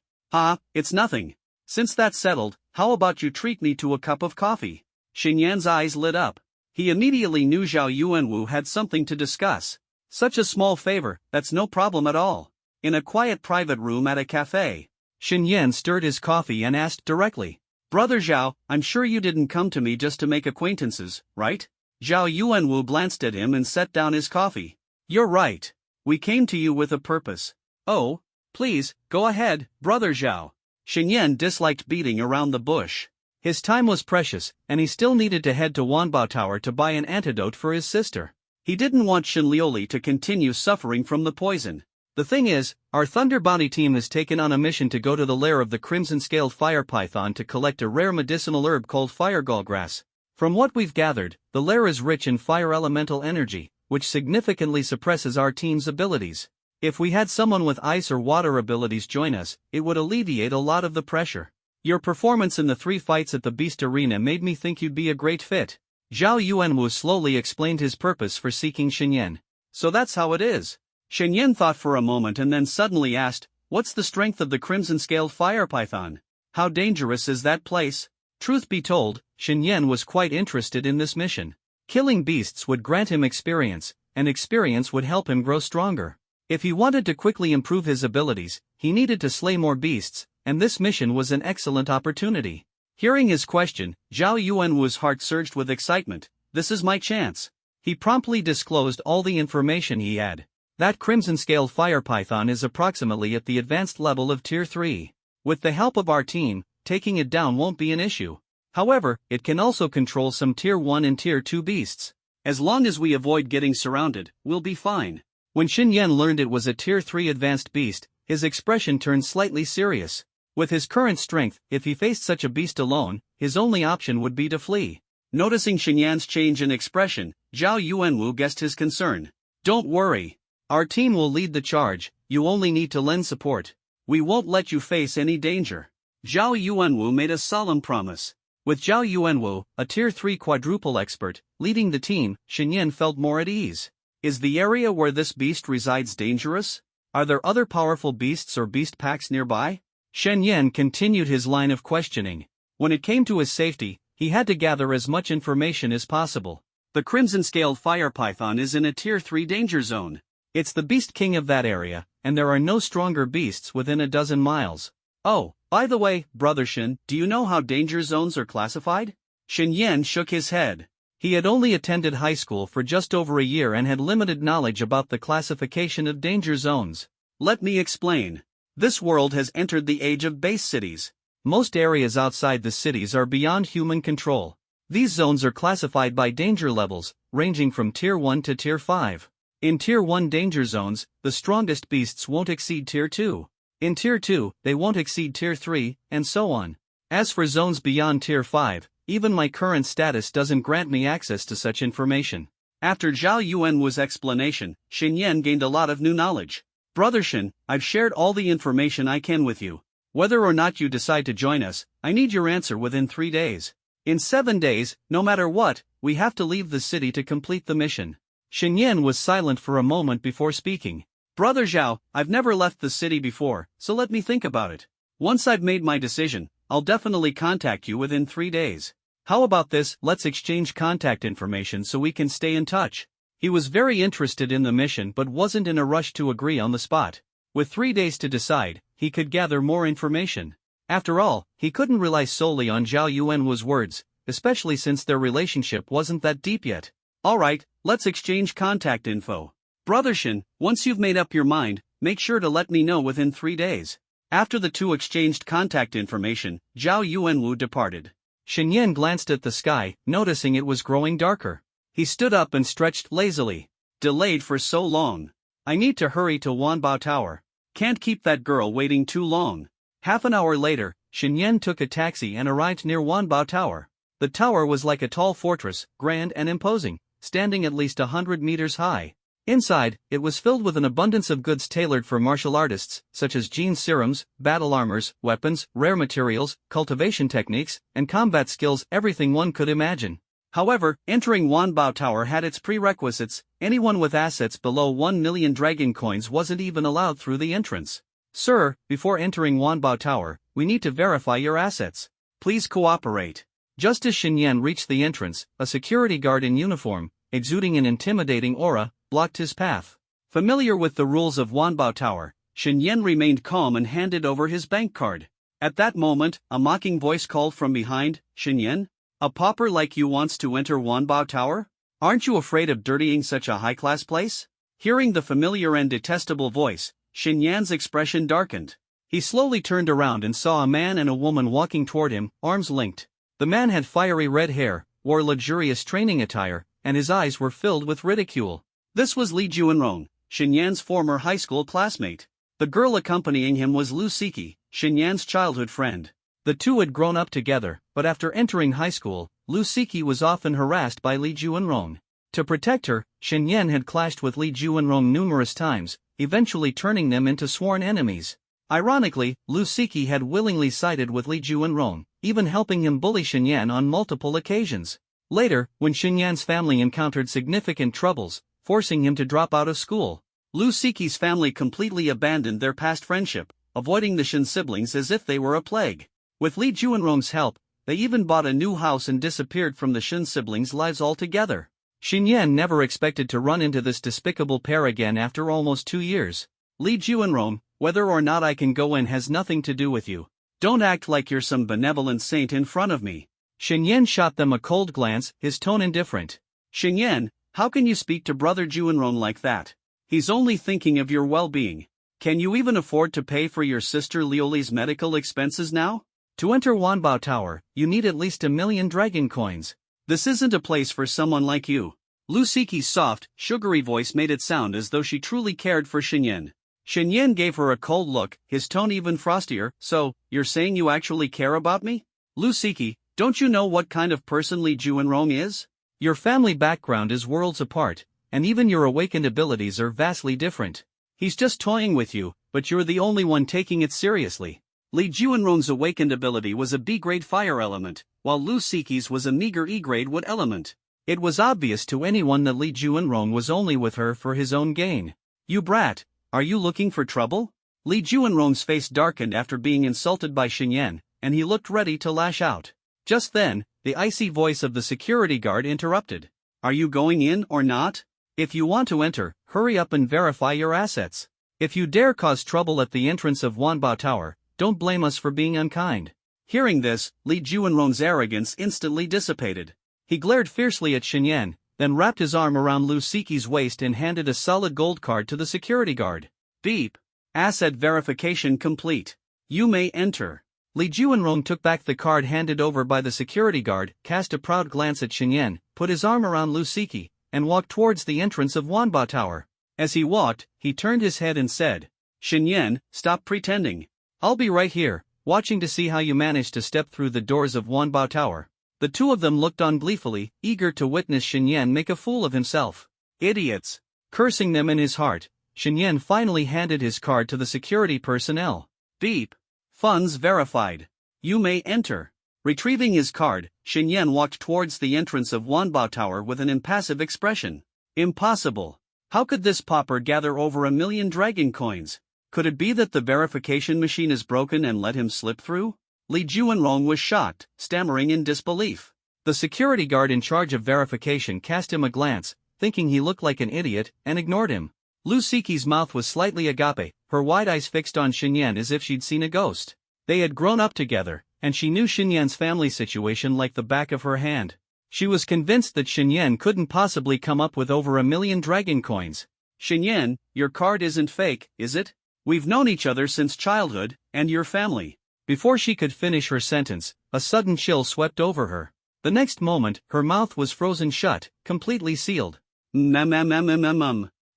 It's nothing. Since that's settled, how about you treat me to a cup of coffee? Shenyan's eyes lit up. He immediately knew Zhao Yuanwu had something to discuss. Such a small favor, that's no problem at all. In a quiet private room at a cafe, Shenyan stirred his coffee and asked directly. Brother Zhao, I'm sure you didn't come to me just to make acquaintances, right? Zhao Yuanwu glanced at him and set down his coffee. You're right. We came to you with a purpose. Oh, please, go ahead, Brother Zhao. Shenyan disliked beating around the bush. His time was precious, and he still needed to head to Wanbao Tower to buy an antidote for his sister. He didn't want Shenlioli to continue suffering from the poison. The thing is, our Thunder Bounty team has taken on a mission to go to the lair of the crimson-scaled fire python to collect a rare medicinal herb called firegall grass. From what we've gathered, the lair is rich in fire elemental energy, which significantly suppresses our team's abilities. If we had someone with ice or water abilities join us, it would alleviate a lot of the pressure. Your performance in the 3 fights at the Beast Arena made me think you'd be a great fit. Zhao Yuanwu slowly explained his purpose for seeking Shenyan. So that's how it is. Shenyan thought for a moment and then suddenly asked, what's the strength of the crimson-scaled fire python? How dangerous is that place? Truth be told, Shenyan was quite interested in this mission. Killing beasts would grant him experience, and experience would help him grow stronger. If he wanted to quickly improve his abilities, he needed to slay more beasts, and this mission was an excellent opportunity. Hearing his question, Zhao Yuanwu's heart surged with excitement. This is my chance. He promptly disclosed all the information he had. That crimson-scaled fire python is approximately at the advanced level of Tier 3. With the help of our team, taking it down won't be an issue. However, it can also control some Tier 1 and Tier 2 beasts. As long as we avoid getting surrounded, we'll be fine. When Shenyan learned it was a Tier 3 advanced beast, his expression turned slightly serious. With his current strength, if he faced such a beast alone, his only option would be to flee. Noticing Shenyan's change in expression, Zhao Yuanwu guessed his concern. Don't worry. Our team will lead the charge, you only need to lend support. We won't let you face any danger. Zhao Yuanwu made a solemn promise. With Zhao Yuanwu, a Tier 3 quadruple expert, leading the team, Shenyan felt more at ease. Is the area where this beast resides dangerous? Are there other powerful beasts or beast packs nearby? Shenyan continued his line of questioning. When it came to his safety, he had to gather as much information as possible. The crimson-scaled fire python is in a Tier 3 danger zone. It's the beast king of that area, and there are no stronger beasts within a dozen miles. Oh, by the way, Brother Shen, do you know how danger zones are classified? Shenyan shook his head. He had only attended high school for just over a year and had limited knowledge about the classification of danger zones. Let me explain. This world has entered the age of base cities. Most areas outside the cities are beyond human control. These zones are classified by danger levels, ranging from Tier 1 to Tier 5. In Tier 1 danger zones, the strongest beasts won't exceed Tier 2. In Tier 2, they won't exceed Tier 3, and so on. As for zones beyond Tier 5, even my current status doesn't grant me access to such information. After Zhao Yuanwu's explanation, Shenyan gained a lot of new knowledge. Brother Shen, I've shared all the information I can with you. Whether or not you decide to join us, I need your answer within 3 days. In 7 days, no matter what, we have to leave the city to complete the mission. Shenyan was silent for a moment before speaking. Brother Zhao, I've never left the city before, so let me think about it. Once I've made my decision, I'll definitely contact you within 3 days. How about this, let's exchange contact information so we can stay in touch. He was very interested in the mission but wasn't in a rush to agree on the spot. With 3 days to decide, he could gather more information. After all, he couldn't rely solely on Zhao Yuanwu's words, especially since their relationship wasn't that deep yet. Alright, let's exchange contact info. Brother Shin, once you've made up your mind, make sure to let me know within 3 days. After the two exchanged contact information, Zhao Yuanwu departed. Shin Yan glanced at the sky, noticing it was growing darker. He stood up and stretched lazily. Delayed for so long. I need to hurry to Wanbao Tower. Can't keep that girl waiting too long. Half an hour later, Shin Yan took a taxi and arrived near Wanbao Tower. The tower was like a tall fortress, grand and imposing, standing at least 100 meters high. Inside, it was filled with an abundance of goods tailored for martial artists, such as gene serums, battle armors, weapons, rare materials, cultivation techniques, and combat skills, everything one could imagine. However, entering Wanbao Tower had its prerequisites. Anyone with assets below 1 million dragon coins wasn't even allowed through the entrance. Sir, before entering Wanbao Tower, we need to verify your assets. Please cooperate. Just as Shin Yan reached the entrance, a security guard in uniform, exuding an intimidating aura, blocked his path. Familiar with the rules of Wanbao Tower, Shin Yan remained calm and handed over his bank card. At that moment, a mocking voice called from behind, Shin Yan? A pauper like you wants to enter Wanbao Tower? Aren't you afraid of dirtying such a high-class place? Hearing the familiar and detestable voice, Shin Yan's expression darkened. He slowly turned around and saw a man and a woman walking toward him, arms linked. The man had fiery red hair, wore luxurious training attire, and his eyes were filled with ridicule. This was Li Juanrong, Shin Yan's former high school classmate. The girl accompanying him was Lu Siki, Shin Yan's childhood friend. The two had grown up together, but after entering high school, Lu Siki was often harassed by Li Juanrong. To protect her, Shin Yan had clashed with Li Juanrong numerous times, eventually turning them into sworn enemies. Ironically, Lu Siki had willingly sided with Li Juanrong, even helping him bully Shin Yan on multiple occasions. Later, when Shin Yan's family encountered significant troubles, forcing him to drop out of school, Lu Siki's family completely abandoned their past friendship, avoiding the Shin siblings as if they were a plague. With Li Juanrong's help, they even bought a new house and disappeared from the Shin siblings' lives altogether. Shin Yan never expected to run into this despicable pair again after almost 2 years. Li Juanrong, whether or not I can go in has nothing to do with you. Don't act like you're some benevolent saint in front of me. Shin Yan shot them a cold glance, his tone indifferent. Shin Yan, how can you speak to Brother Juanrong like that? He's only thinking of your well-being. Can you even afford to pay for your sister Lioli's medical expenses now? To enter Wanbao Tower, you need at least 1 million dragon coins. This isn't a place for someone like you. Lu Siki's soft, sugary voice made it sound as though she truly cared for Shin Yan. Shin Yan gave her a cold look, his tone even frostier. So, you're saying you actually care about me? Lu Siki, don't you know what kind of person Li Juanrong is? Your family background is worlds apart, and even your awakened abilities are vastly different. He's just toying with you, but you're the only one taking it seriously. Li Juanrong's awakened ability was a B-grade fire element, while Lu Siki's was a meager E-grade wood element. It was obvious to anyone that Li Juanrong was only with her for his own gain. You brat, are you looking for trouble? Li Juanrong's face darkened after being insulted by Shin Yan, and he looked ready to lash out. Just then, the icy voice of the security guard interrupted. Are you going in or not? If you want to enter, hurry up and verify your assets. If you dare cause trouble at the entrance of Wanbao Tower, don't blame us for being unkind. Hearing this, Li Juanrong's arrogance instantly dissipated. He glared fiercely at Shin Yan, then wrapped his arm around Lu Siki's waist and handed a solid gold card to the security guard. Beep. Asset verification complete. You may enter. Li Juanrong took back the card handed over by the security guard, cast a proud glance at Shin Yan, put his arm around Lu Siki, and walked towards the entrance of Wanbao Tower. As he walked, he turned his head and said, Shin Yan, stop pretending. I'll be right here, watching to see how you manage to step through the doors of Wanbao Tower. The two of them looked on gleefully, eager to witness Shin Yan make a fool of himself. Idiots! Cursing them in his heart, Shin Yan finally handed his card to the security personnel. Beep. Funds verified. You may enter. Retrieving his card, Shin Yan walked towards the entrance of Wanbao Tower with an impassive expression. Impossible. How could this pauper gather over 1 million dragon coins? Could it be that the verification machine is broken and let him slip through? Li Juanrong was shocked, stammering in disbelief. The security guard in charge of verification cast him a glance, thinking he looked like an idiot, and ignored him. Lu Siki's mouth was slightly agape, her wide eyes fixed on Shin Yan as if she'd seen a ghost. They had grown up together, and she knew Xinyan's family situation like the back of her hand. She was convinced that Xinyan couldn't possibly come up with over 1,000,000 dragon coins. Xinyan, your card isn't fake, is it? We've known each other since childhood, and your family. Before she could finish her sentence, a sudden chill swept over her. The next moment, her mouth was frozen shut, completely sealed.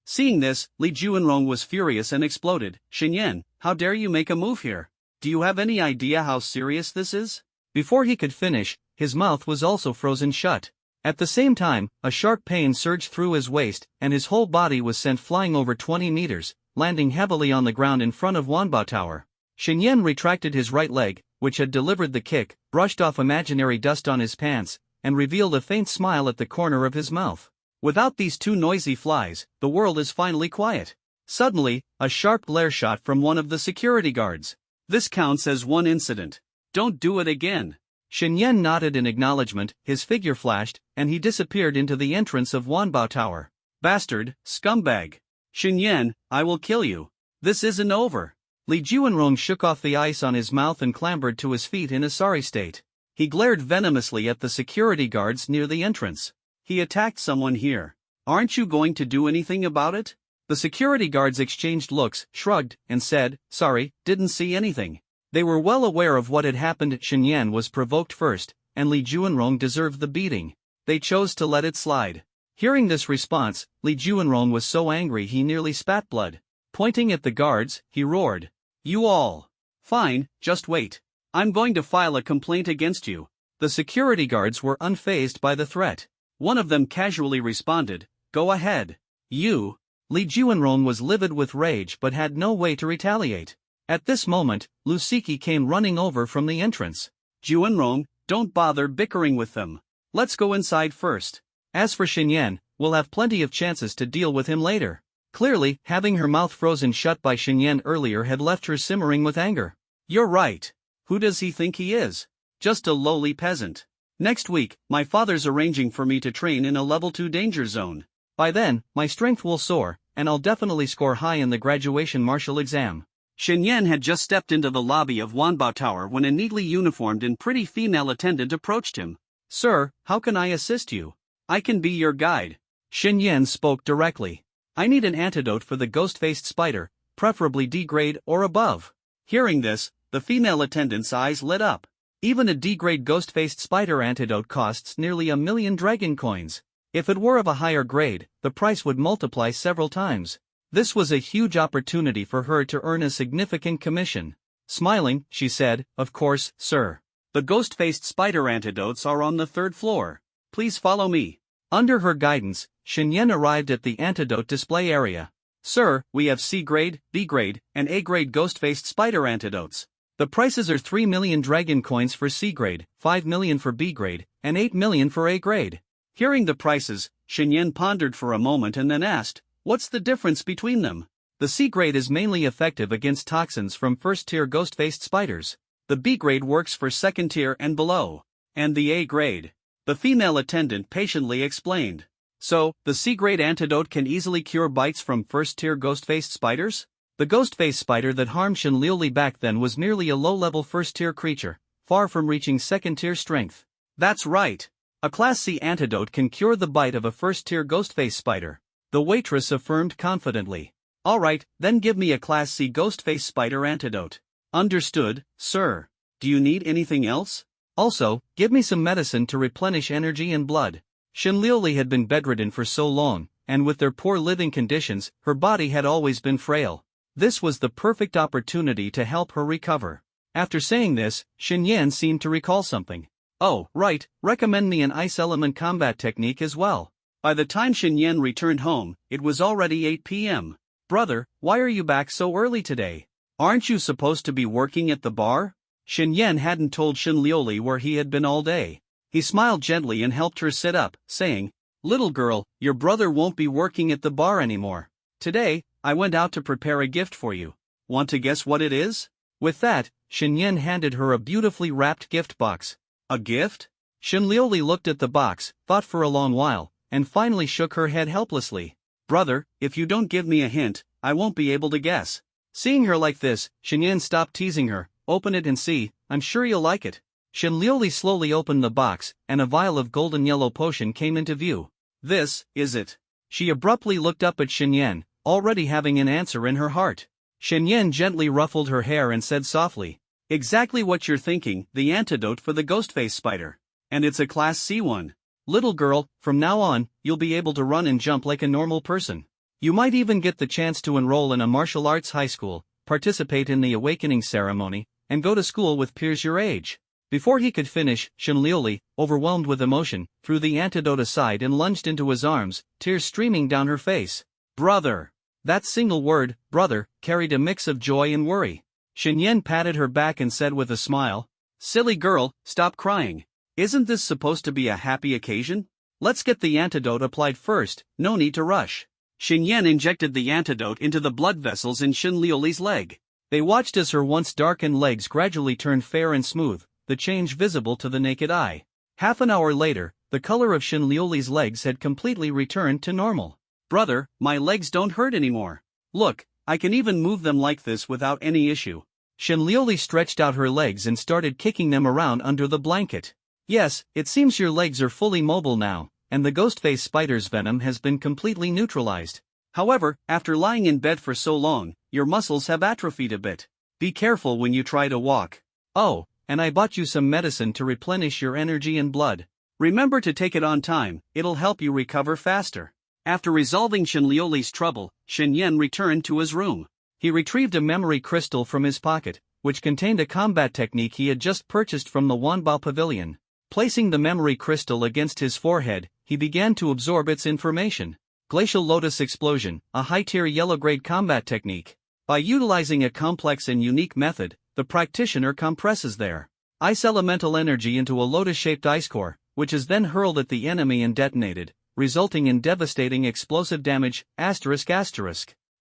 Seeing this, Li Juanrong was furious and exploded. Xinyan, how dare you make a move here? Do you have any idea how serious this is? Before he could finish, his mouth was also frozen shut. At the same time, a sharp pain surged through his waist, and his whole body was sent flying over 20 meters, landing heavily on the ground in front of Wanbao Tower. Xinyan retracted his right leg, which had delivered the kick, brushed off imaginary dust on his pants, and revealed a faint smile at the corner of his mouth. Without these two noisy flies, the world is finally quiet. Suddenly, a sharp glare shot from one of the security guards. This counts as one incident. Don't do it again. Xinyan nodded in acknowledgement, his figure flashed, and he disappeared into the entrance of Wanbao Tower. Bastard, scumbag. Xinyan, I will kill you. This isn't over. Li Juanrong shook off the ice on his mouth and clambered to his feet in a sorry state. He glared venomously at the security guards near the entrance. He attacked someone here. Aren't you going to do anything about it? The security guards exchanged looks, shrugged, and said, sorry, didn't see anything. They were well aware of what had happened. Xinyan was provoked first, and Li Juanrong deserved the beating. They chose to let it slide. Hearing this response, Li Juanrong was so angry he nearly spat blood. Pointing at the guards, he roared. You all. Fine, just wait. I'm going to file a complaint against you. The security guards were unfazed by the threat. One of them casually responded, go ahead. You. Li Juanrong was livid with rage but had no way to retaliate. At this moment, Lu Siki came running over from the entrance. Juanrong, don't bother bickering with them. Let's go inside first. As for Xinyan, we'll have plenty of chances to deal with him later. Clearly, having her mouth frozen shut by Xinyan earlier had left her simmering with anger. You're right. Who does he think he is? Just a lowly peasant. Next week, my father's arranging for me to train in a level 2 danger zone. By then, my strength will soar, and I'll definitely score high in the graduation martial exam. Xinyan had just stepped into the lobby of Wanbao Tower when a neatly uniformed and pretty female attendant approached him. Sir, how can I assist you? I can be your guide. Xinyan spoke directly. I need an antidote for the ghost-faced spider, preferably D grade or above. Hearing this, the female attendant's eyes lit up. Even a D-grade ghost-faced spider antidote costs nearly 1,000,000 dragon coins. If it were of a higher grade, the price would multiply several times. This was a huge opportunity for her to earn a significant commission. Smiling, she said, of course, sir. The ghost-faced spider antidotes are on the 3rd floor. Please follow me. Under her guidance, Xinyan arrived at the antidote display area. Sir, we have C-grade, B-grade, and A-grade ghost-faced spider antidotes. The prices are 3,000,000 dragon coins for C-grade, 5,000,000 for B-grade, and 8,000,000 for A-grade. Hearing the prices, Xinyan pondered for a moment and then asked, what's the difference between them? The C-grade is mainly effective against toxins from first-tier ghost-faced spiders. The B-grade works for second-tier and below. And the A-grade. The female attendant patiently explained. So, the C-grade antidote can easily cure bites from first-tier ghost-faced spiders? The ghost-faced spider that harmed Shen Liuli back then was merely a low-level first-tier creature, far from reaching second-tier strength. That's right. A Class C antidote can cure the bite of a first-tier ghost-faced spider. The waitress affirmed confidently. Alright, then give me a Class C ghost-faced spider antidote. Understood, sir. Do you need anything else? Also, give me some medicine to replenish energy and blood. Shen Liuli had been bedridden for so long, and with their poor living conditions, her body had always been frail. This was the perfect opportunity to help her recover. After saying this, Xinyan seemed to recall something. Oh, right, recommend me an ice element combat technique as well. By the time Xinyan returned home, it was already 8 p.m. Brother, why are you back so early today? Aren't you supposed to be working at the bar? Xinyan hadn't told Shen Liuli where he had been all day. He smiled gently and helped her sit up, saying, Little girl, your brother won't be working at the bar anymore. Today, I went out to prepare a gift for you. Want to guess what it is? With that, Xinyan handed her a beautifully wrapped gift box. A gift? Shen Liuli looked at the box, thought for a long while, and finally shook her head helplessly. Brother, if you don't give me a hint, I won't be able to guess. Seeing her like this, Xinyan stopped teasing her. Open it and see, I'm sure you'll like it. Shenlioli slowly opened the box, and a vial of golden yellow potion came into view. This is it. She abruptly looked up at Shenyan, already having an answer in her heart. Shenyan gently ruffled her hair and said softly, "Exactly what you're thinking, the antidote for the Ghostface spider. And it's a Class C one. Little girl, from now on, you'll be able to run and jump like a normal person. You might even get the chance to enroll in a martial arts high school, participate in the awakening ceremony, and go to school with peers your age." Before he could finish, Shenlioli, overwhelmed with emotion, threw the antidote aside and lunged into his arms, tears streaming down her face. "Brother!" That single word, brother, carried a mix of joy and worry. Shenyan patted her back and said with a smile, "Silly girl, stop crying. Isn't this supposed to be a happy occasion? Let's get the antidote applied first, no need to rush." Shenyan injected the antidote into the blood vessels in Shenlioli's leg. They watched as her once darkened legs gradually turned fair and smooth, the change visible to the naked eye. Half an hour later, the color of Shenlioli's legs had completely returned to normal. "Brother, my legs don't hurt anymore. Look, I can even move them like this without any issue." Shenlioli stretched out her legs and started kicking them around under the blanket. "Yes, it seems your legs are fully mobile now, and the Ghostface spider's venom has been completely neutralized. However, after lying in bed for so long, your muscles have atrophied a bit. Be careful when you try to walk. Oh, and I bought you some medicine to replenish your energy and blood. Remember to take it on time, it'll help you recover faster." After resolving Shenlioli's trouble, Shenyan returned to his room. He retrieved a memory crystal from his pocket, which contained a combat technique he had just purchased from the Wanbao Pavilion. Placing the memory crystal against his forehead, he began to absorb its information. Glacial Lotus Explosion, a high-tier yellow-grade combat technique. By utilizing a complex and unique method, the practitioner compresses their ice elemental energy into a lotus-shaped ice core, which is then hurled at the enemy and detonated, resulting in devastating explosive damage, ****.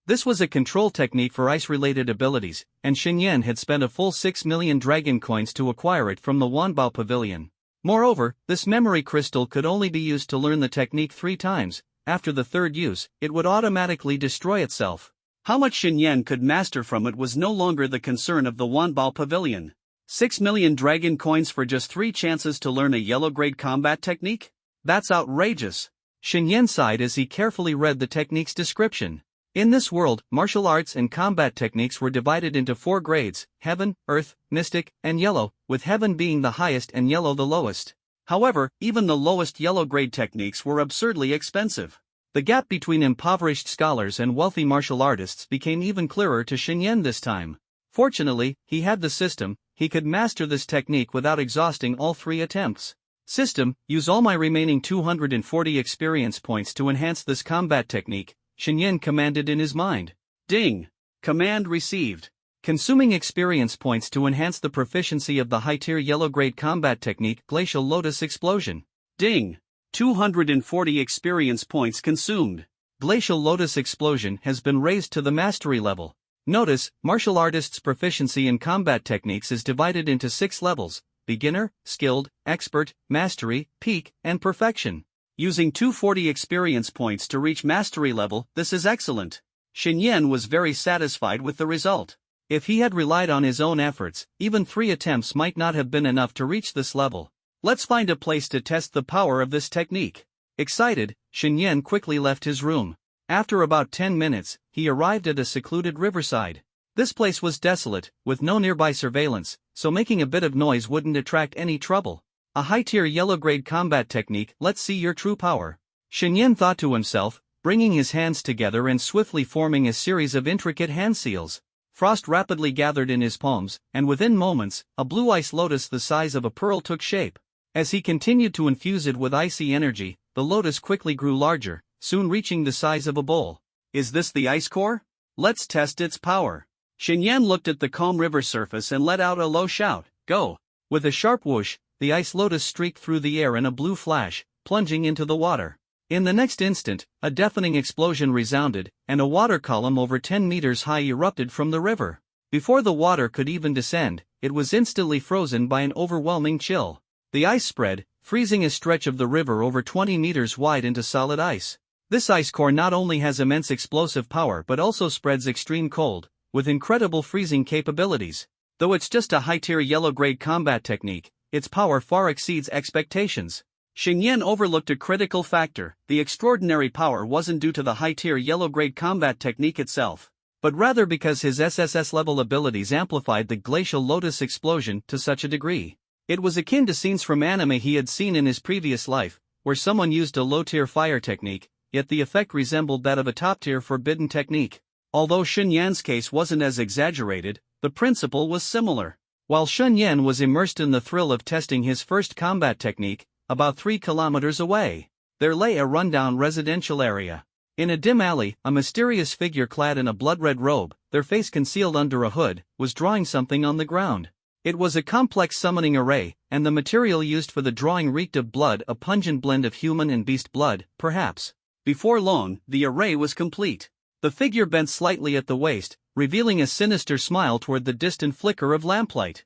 This was a control technique for ice-related abilities, and Shenyan had spent a full 6 million dragon coins to acquire it from the Wanbao Pavilion. Moreover, this memory crystal could only be used to learn the technique 3 times. After the third use, it would automatically destroy itself. How much Shenyan could master from it was no longer the concern of the Wanbao Pavilion. 6 million dragon coins for just 3 chances to learn a yellow-grade combat technique? That's outrageous. Shenyan sighed as he carefully read the technique's description. In this world, martial arts and combat techniques were divided into 4 grades: Heaven, Earth, Mystic, and Yellow, with Heaven being the highest and Yellow the lowest. However, even the lowest yellow-grade techniques were absurdly expensive. The gap between impoverished scholars and wealthy martial artists became even clearer to Shenyan this time. Fortunately, he had the system. He could master this technique without exhausting all 3 attempts. System, use all my remaining 240 experience points to enhance this combat technique, Shenyan commanded in his mind. Ding! Command received. Consuming experience points to enhance the proficiency of the high-tier yellow-grade combat technique Glacial Lotus Explosion. Ding! 240 experience points consumed. Glacial Lotus Explosion has been raised to the mastery level. Notice, martial artists' proficiency in combat techniques is divided into 6 levels: beginner, skilled, expert, mastery, peak, and perfection. Using 240 experience points to reach mastery level, this is excellent. Shenyan was very satisfied with the result. If he had relied on his own efforts, even 3 attempts might not have been enough to reach this level. Let's find a place to test the power of this technique. Excited, Shenyan quickly left his room. After about 10 minutes, he arrived at a secluded riverside. This place was desolate, with no nearby surveillance, so making a bit of noise wouldn't attract any trouble. A high-tier yellow-grade combat technique, let's see your true power. Shenyan thought to himself, bringing his hands together and swiftly forming a series of intricate hand seals. Frost rapidly gathered in his palms, and within moments, a blue ice lotus the size of a pearl took shape. As he continued to infuse it with icy energy, the lotus quickly grew larger, soon reaching the size of a bowl. Is this the ice core? Let's test its power. Shenyan looked at the calm river surface and let out a low shout, "Go!" With a sharp whoosh, the ice lotus streaked through the air in a blue flash, plunging into the water. In the next instant, a deafening explosion resounded, and a water column over 10 meters high erupted from the river. Before the water could even descend, it was instantly frozen by an overwhelming chill. The ice spread, freezing a stretch of the river over 20 meters wide into solid ice. This ice core not only has immense explosive power but also spreads extreme cold, with incredible freezing capabilities. Though it's just a high-tier yellow-grade combat technique, its power far exceeds expectations. Xingyan overlooked a critical factor: the extraordinary power wasn't due to the high-tier yellow-grade combat technique itself, but rather because his SSS-level abilities amplified the glacial lotus explosion to such a degree. It was akin to scenes from anime he had seen in his previous life, where someone used a low-tier fire technique, yet the effect resembled that of a top-tier forbidden technique. Although Xunyan's case wasn't as exaggerated, the principle was similar. While Xunyan was immersed in the thrill of testing his first combat technique, about 3 kilometers away, there lay a rundown residential area. In a dim alley, a mysterious figure clad in a blood-red robe, their face concealed under a hood, was drawing something on the ground. It was a complex summoning array, and the material used for the drawing reeked of blood, a pungent blend of human and beast blood, perhaps. Before long, the array was complete. The figure bent slightly at the waist, revealing a sinister smile toward the distant flicker of lamplight.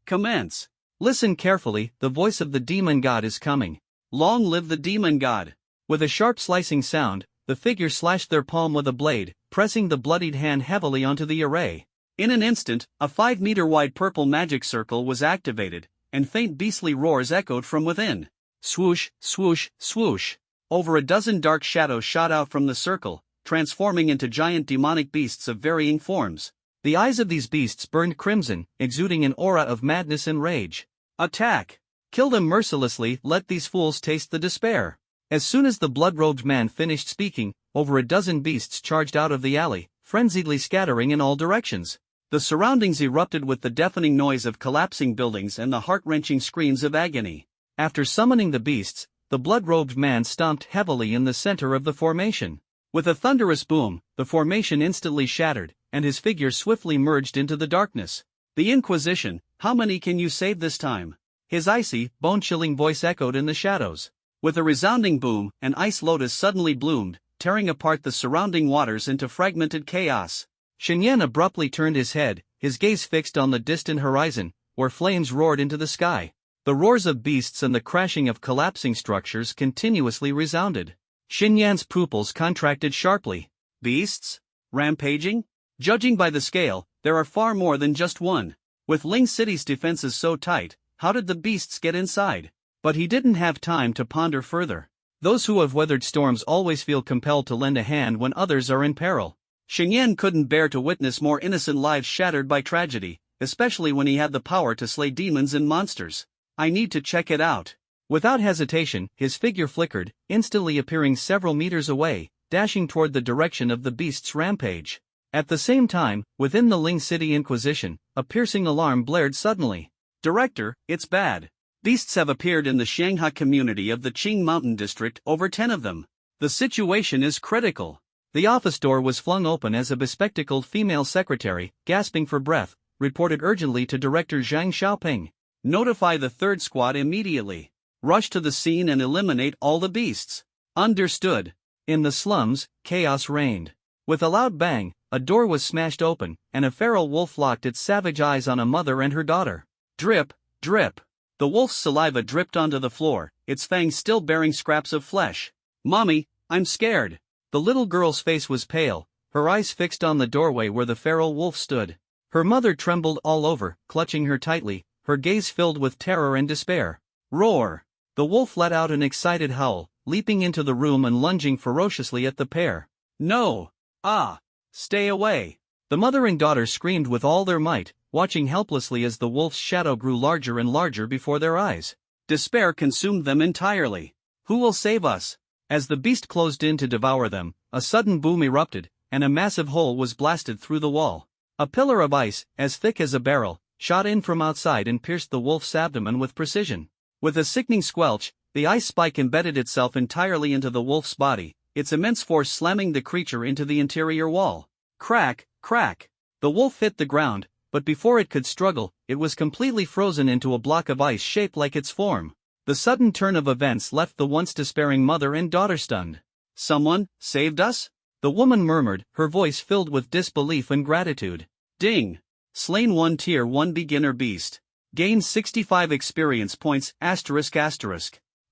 Commence. Listen carefully, the voice of the demon god is coming. Long live the demon god. With a sharp slicing sound, the figure slashed their palm with a blade, pressing the bloodied hand heavily onto the array. In an instant, a 5-meter-wide purple magic circle was activated, and faint beastly roars echoed from within. Swoosh, swoosh, swoosh. Over a dozen dark shadows shot out from the circle, transforming into giant demonic beasts of varying forms. The eyes of these beasts burned crimson, exuding an aura of madness and rage. Attack! Kill them mercilessly, let these fools taste the despair. As soon as the blood-robed man finished speaking, over a dozen beasts charged out of the alley, frenziedly scattering in all directions. The surroundings erupted with the deafening noise of collapsing buildings and the heart-wrenching screams of agony. After summoning the beasts, the blood-robed man stomped heavily in the center of the formation. With a thunderous boom, the formation instantly shattered, and his figure swiftly merged into the darkness. The Inquisition, how many can you save this time? His icy, bone-chilling voice echoed in the shadows. With a resounding boom, an ice lotus suddenly bloomed, tearing apart the surrounding waters into fragmented chaos. Xingyan abruptly turned his head, his gaze fixed on the distant horizon, where flames roared into the sky. The roars of beasts and the crashing of collapsing structures continuously resounded. Xingyan's pupils contracted sharply. Beasts? Rampaging? Judging by the scale, there are far more than just one. With Ling City's defenses so tight, how did the beasts get inside? But he didn't have time to ponder further. Those who have weathered storms always feel compelled to lend a hand when others are in peril. Xingyan couldn't bear to witness more innocent lives shattered by tragedy, especially when he had the power to slay demons and monsters. I need to check it out. Without hesitation, his figure flickered, instantly appearing several meters away, dashing toward the direction of the beast's rampage. At the same time, within the Ling City Inquisition, a piercing alarm blared suddenly. Director, it's bad. Beasts have appeared in the Shanghai community of the Qing Mountain District, over 10 of them. The situation is critical. The office door was flung open as a bespectacled female secretary, gasping for breath, reported urgently to Director Zhang Xiaoping. Notify the 3rd Squad immediately. Rush to the scene and eliminate all the beasts. Understood. In the slums, chaos reigned. With a loud bang, a door was smashed open, and a feral wolf locked its savage eyes on a mother and her daughter. Drip, drip. The wolf's saliva dripped onto the floor, its fangs still bearing scraps of flesh. Mommy, I'm scared. The little girl's face was pale, her eyes fixed on the doorway where the feral wolf stood. Her mother trembled all over, clutching her tightly, her gaze filled with terror and despair. Roar! The wolf let out an excited howl, leaping into the room and lunging ferociously at the pair. No! Ah! Stay away! The mother and daughter screamed with all their might, watching helplessly as the wolf's shadow grew larger and larger before their eyes. Despair consumed them entirely. Who will save us? As the beast closed in to devour them, a sudden boom erupted, and a massive hole was blasted through the wall. A pillar of ice, as thick as a barrel, shot in from outside and pierced the wolf's abdomen with precision. With a sickening squelch, the ice spike embedded itself entirely into the wolf's body, its immense force slamming the creature into the interior wall. Crack, crack! The wolf hit the ground, but before it could struggle, it was completely frozen into a block of ice shaped like its form. The sudden turn of events left the once despairing mother and daughter stunned. Someone saved us? The woman murmured, her voice filled with disbelief and gratitude. Ding! Slain 1 Tier 1 beginner beast. Gained 65 experience points, ***.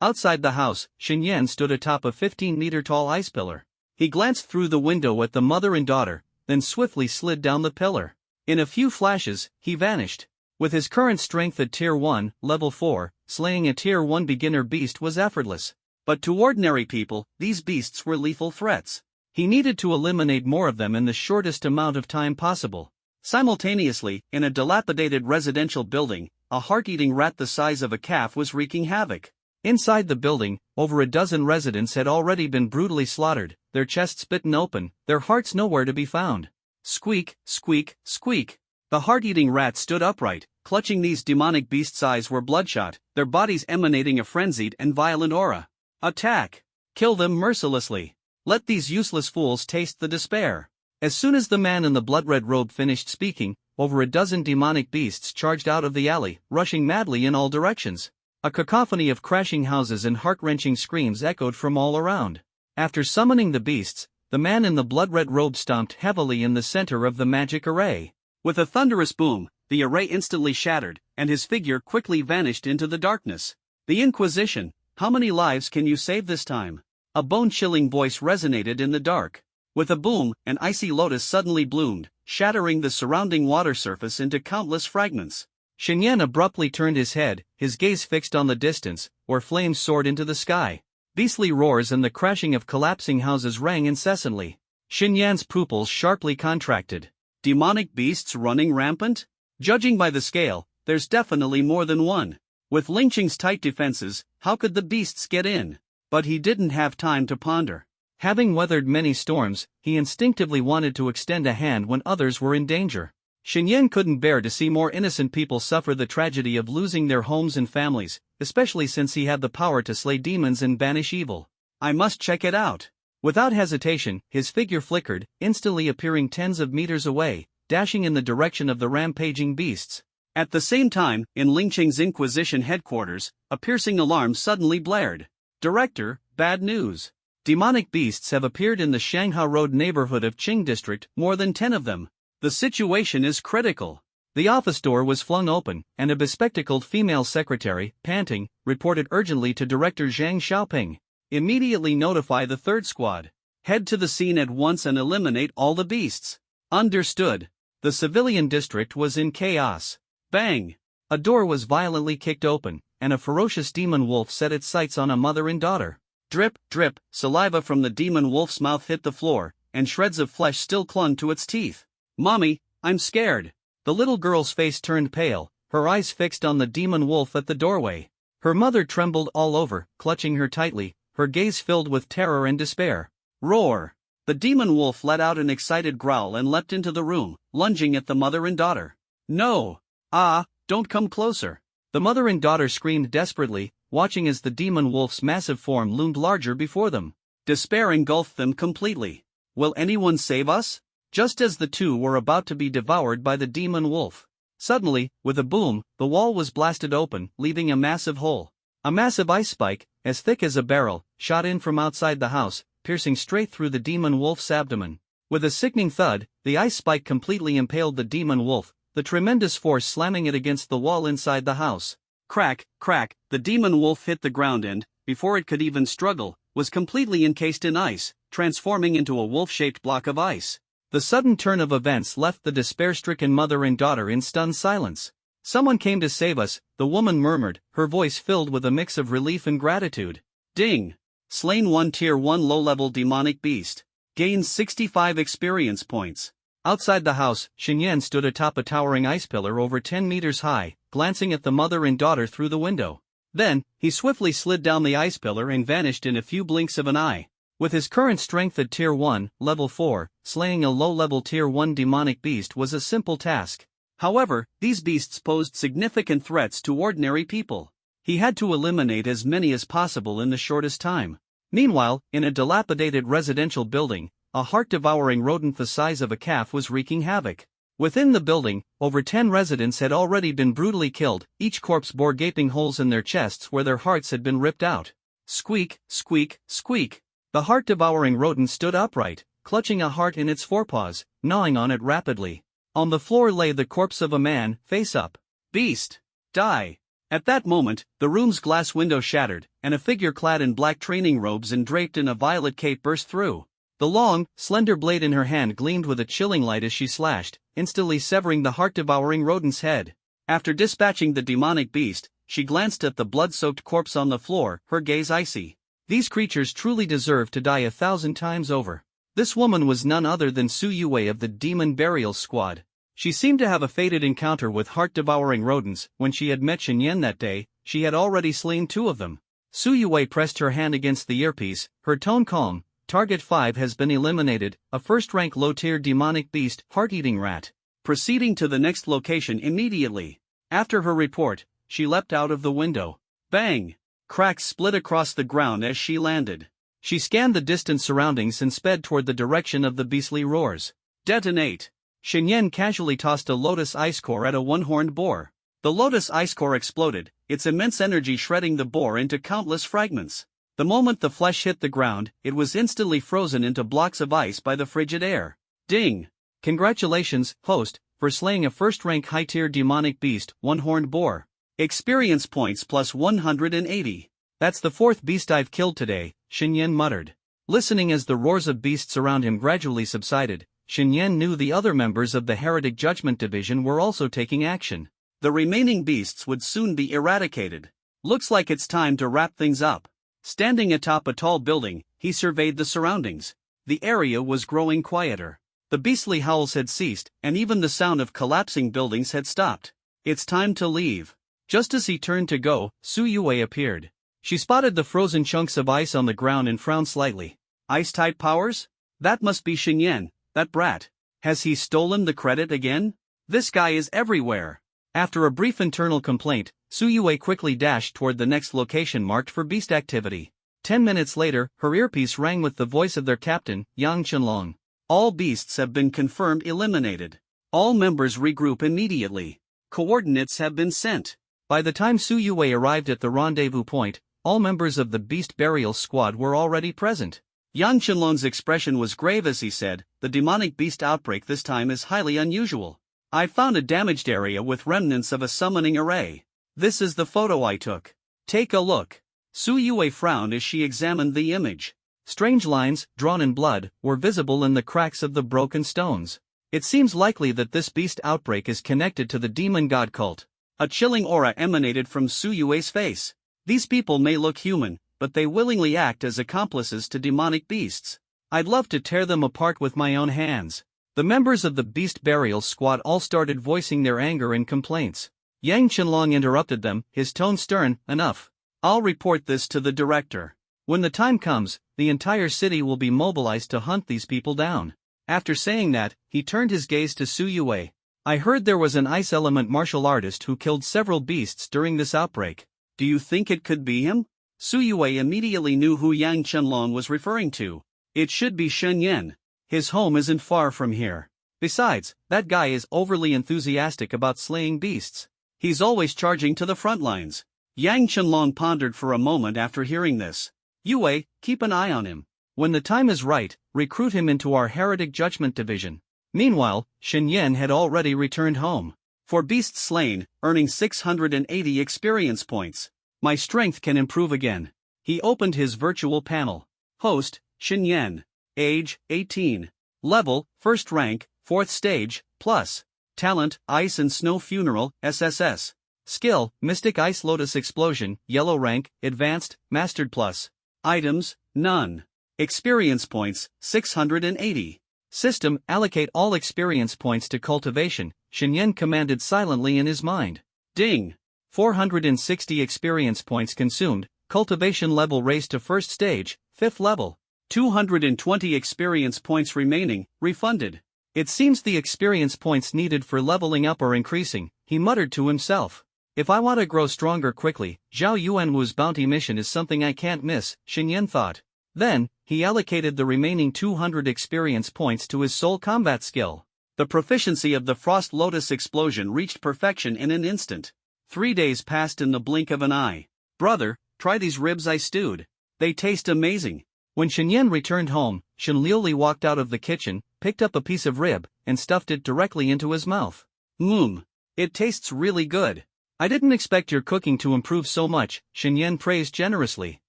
Outside the house, Xingyan stood atop a 15-meter-tall ice pillar. He glanced through the window at the mother and daughter, then swiftly slid down the pillar. In a few flashes, he vanished. With his current strength at Tier 1, Level 4, slaying a Tier 1 beginner beast was effortless. But to ordinary people, these beasts were lethal threats. He needed to eliminate more of them in the shortest amount of time possible. Simultaneously, in a dilapidated residential building, a heart-eating rat the size of a calf was wreaking havoc. Inside the building, over a dozen residents had already been brutally slaughtered, their chests bitten open, their hearts nowhere to be found. Squeak, squeak, squeak. The heart-eating rat stood upright, clutching these demonic beasts' eyes were bloodshot, their bodies emanating a frenzied and violent aura. Attack! Kill them mercilessly. Let these useless fools taste the despair. As soon as the man in the blood-red robe finished speaking, over a dozen demonic beasts charged out of the alley, rushing madly in all directions. A cacophony of crashing houses and heart-wrenching screams echoed from all around. After summoning the beasts, the man in the blood-red robe stomped heavily in the center of the magic array. With a thunderous boom, the array instantly shattered, and his figure quickly vanished into the darkness. The Inquisition, how many lives can you save this time? A bone-chilling voice resonated in the dark. With a boom, an icy lotus suddenly bloomed, shattering the surrounding water surface into countless fragments. Xinyan abruptly turned his head, his gaze fixed on the distance, where flames soared into the sky. Beastly roars and the crashing of collapsing houses rang incessantly. Xinyan's pupils sharply contracted. Demonic beasts running rampant? Judging by the scale, there's definitely more than one. With Ling Qing's tight defenses, how could the beasts get in? But he didn't have time to ponder. Having weathered many storms, he instinctively wanted to extend a hand when others were in danger. Xinyan couldn't bear to see more innocent people suffer the tragedy of losing their homes and families, especially since he had the power to slay demons and banish evil. I must check it out. Without hesitation, his figure flickered, instantly appearing tens of meters away, dashing in the direction of the rampaging beasts. At the same time, in Ling Qing's Inquisition headquarters, a piercing alarm suddenly blared. Director, bad news. Demonic beasts have appeared in the Shanghai Road neighborhood of Qing District, more than 10 of them. The situation is critical. The office door was flung open, and a bespectacled female secretary, panting, reported urgently to Director Zhang Xiaoping. Immediately notify the third squad. Head to the scene at once and eliminate all the beasts. Understood. The civilian district was in chaos. Bang! A door was violently kicked open, and a ferocious demon wolf set its sights on a mother and daughter. Drip, drip, saliva from the demon wolf's mouth hit the floor, and shreds of flesh still clung to its teeth. Mommy, I'm scared. The little girl's face turned pale, her eyes fixed on the demon wolf at the doorway. Her mother trembled all over, clutching her tightly, her gaze filled with terror and despair. Roar! The demon wolf let out an excited growl and leapt into the room, lunging at the mother and daughter. No! Ah, don't come closer. The mother and daughter screamed desperately, watching as the demon wolf's massive form loomed larger before them. Despair engulfed them completely. Will anyone save us? Just as the two were about to be devoured by the demon wolf. Suddenly, with a boom, the wall was blasted open, leaving a massive hole. A massive ice spike, as thick as a barrel, shot in from outside the house, piercing straight through the demon wolf's abdomen. With a sickening thud, the ice spike completely impaled the demon wolf, the tremendous force slamming it against the wall inside the house. Crack, crack, the demon wolf hit the ground and, before it could even struggle, was completely encased in ice, transforming into a wolf-shaped block of ice. The sudden turn of events left the despair-stricken mother and daughter in stunned silence. Someone came to save us, the woman murmured, her voice filled with a mix of relief and gratitude. Ding! Slain one Tier 1 low-level demonic beast. Gains 65 experience points. Outside the house, Xinyan stood atop a towering ice pillar over 10 meters high, glancing at the mother and daughter through the window. Then, he swiftly slid down the ice pillar and vanished in a few blinks of an eye. With his current strength at Tier 1, Level 4, slaying a low-level Tier 1 demonic beast was a simple task. However, these beasts posed significant threats to ordinary people. He had to eliminate as many as possible in the shortest time. Meanwhile, in a dilapidated residential building, a heart-devouring rodent the size of a calf was wreaking havoc. Within the building, over 10 residents had already been brutally killed, each corpse bore gaping holes in their chests where their hearts had been ripped out. Squeak, squeak, squeak. The heart-devouring rodent stood upright, clutching a heart in its forepaws, gnawing on it rapidly. On the floor lay the corpse of a man, face up. Beast! Die! At that moment, the room's glass window shattered, and a figure clad in black training robes and draped in a violet cape burst through. The long, slender blade in her hand gleamed with a chilling light as she slashed, instantly severing the heart-devouring rodent's head. After dispatching the demonic beast, she glanced at the blood-soaked corpse on the floor, her gaze icy. These creatures truly deserve to die 1,000 times over. This woman was none other than Su Yue of the Demon Burial Squad. She seemed to have a fated encounter with heart-devouring rodents. When she had met Shen Yan that day, she had already slain 2 of them. Su Yue pressed her hand against the earpiece, her tone calm. Target 5 has been eliminated, a first-rank low-tier demonic beast, heart-eating rat. Proceeding to the next location immediately. After her report, she leapt out of the window. Bang! Cracks split across the ground as she landed. She scanned the distant surroundings and sped toward the direction of the beastly roars. Detonate! Shen Yan casually tossed a lotus ice core at a one-horned boar. The lotus ice core exploded, its immense energy shredding the boar into countless fragments. The moment the flesh hit the ground, it was instantly frozen into blocks of ice by the frigid air. Ding! Congratulations, host, for slaying a first-rank high-tier demonic beast, one-horned boar. Experience points plus 180. That's the 4th beast I've killed today, Shen Yan muttered. Listening as the roars of beasts around him gradually subsided, Shen Yan knew the other members of the Heretic Judgment Division were also taking action. The remaining beasts would soon be eradicated. Looks like it's time to wrap things up. Standing atop a tall building, he surveyed the surroundings. The area was growing quieter. The beastly howls had ceased, and even the sound of collapsing buildings had stopped. It's time to leave. Just as he turned to go, Su Yue appeared. She spotted the frozen chunks of ice on the ground and frowned slightly. Ice-type powers? That must be Shen Yan, that brat. Has he stolen the credit again? This guy is everywhere. After a brief internal complaint, Su Yue quickly dashed toward the next location marked for beast activity. 10 minutes later, her earpiece rang with the voice of their captain, Yang Qianlong. All beasts have been confirmed eliminated. All members regroup immediately. Coordinates have been sent. By the time Su Yue arrived at the rendezvous point, all members of the Beast Burial Squad were already present. Yang Qianlong's expression was grave as he said, "The demonic beast outbreak this time is highly unusual. I found a damaged area with remnants of a summoning array. This is the photo I took. Take a look." Su Yue frowned as she examined the image. Strange lines, drawn in blood, were visible in the cracks of the broken stones. It seems likely that this beast outbreak is connected to the demon god cult. A chilling aura emanated from Su Yue's face. These people may look human, but they willingly act as accomplices to demonic beasts. I'd love to tear them apart with my own hands. The members of the Beast Burial Squad all started voicing their anger and complaints. Yang Qianlong interrupted them, his tone stern. "Enough. I'll report this to the director. When the time comes, the entire city will be mobilized to hunt these people down." After saying that, he turned his gaze to Su Yue. "I heard there was an ice element martial artist who killed several beasts during this outbreak. Do you think it could be him?" Su Yue immediately knew who Yang Qianlong was referring to. It should be Shen Yan. His home isn't far from here. Besides, that guy is overly enthusiastic about slaying beasts. He's always charging to the front lines. Yang Qianlong pondered for a moment after hearing this. "Yue, keep an eye on him. When the time is right, recruit him into our Heretic Judgment Division." Meanwhile, Shen Yan had already returned home. "For beasts slain, earning 680 experience points. My strength can improve again." He opened his virtual panel. Host, Shen Yan. Age, 18. Level, 1st rank, 4th stage, plus. Talent, Ice and Snow Funeral, SSS. Skill, Mystic Ice Lotus Explosion, yellow rank, advanced, mastered plus. Items, none. Experience points, 680. System, allocate all experience points to cultivation, Shen Yan commanded silently in his mind. Ding. 460 experience points consumed, cultivation level raised to 1st stage, 5th level. 220 experience points remaining, refunded. It seems the experience points needed for leveling up are increasing, he muttered to himself. If I want to grow stronger quickly, Zhao Yuanwu's bounty mission is something I can't miss, Shen Yan thought. Then, he allocated the remaining 200 experience points to his soul combat skill. The proficiency of the Frost Lotus Explosion reached perfection in an instant. 3 days passed in the blink of an eye. "Brother, try these ribs I stewed. They taste amazing." When Shen Yan returned home, Shen Liuli walked out of the kitchen, picked up a piece of rib, and stuffed it directly into his mouth. It tastes really good. I didn't expect your cooking to improve so much, Shen Yan praised generously.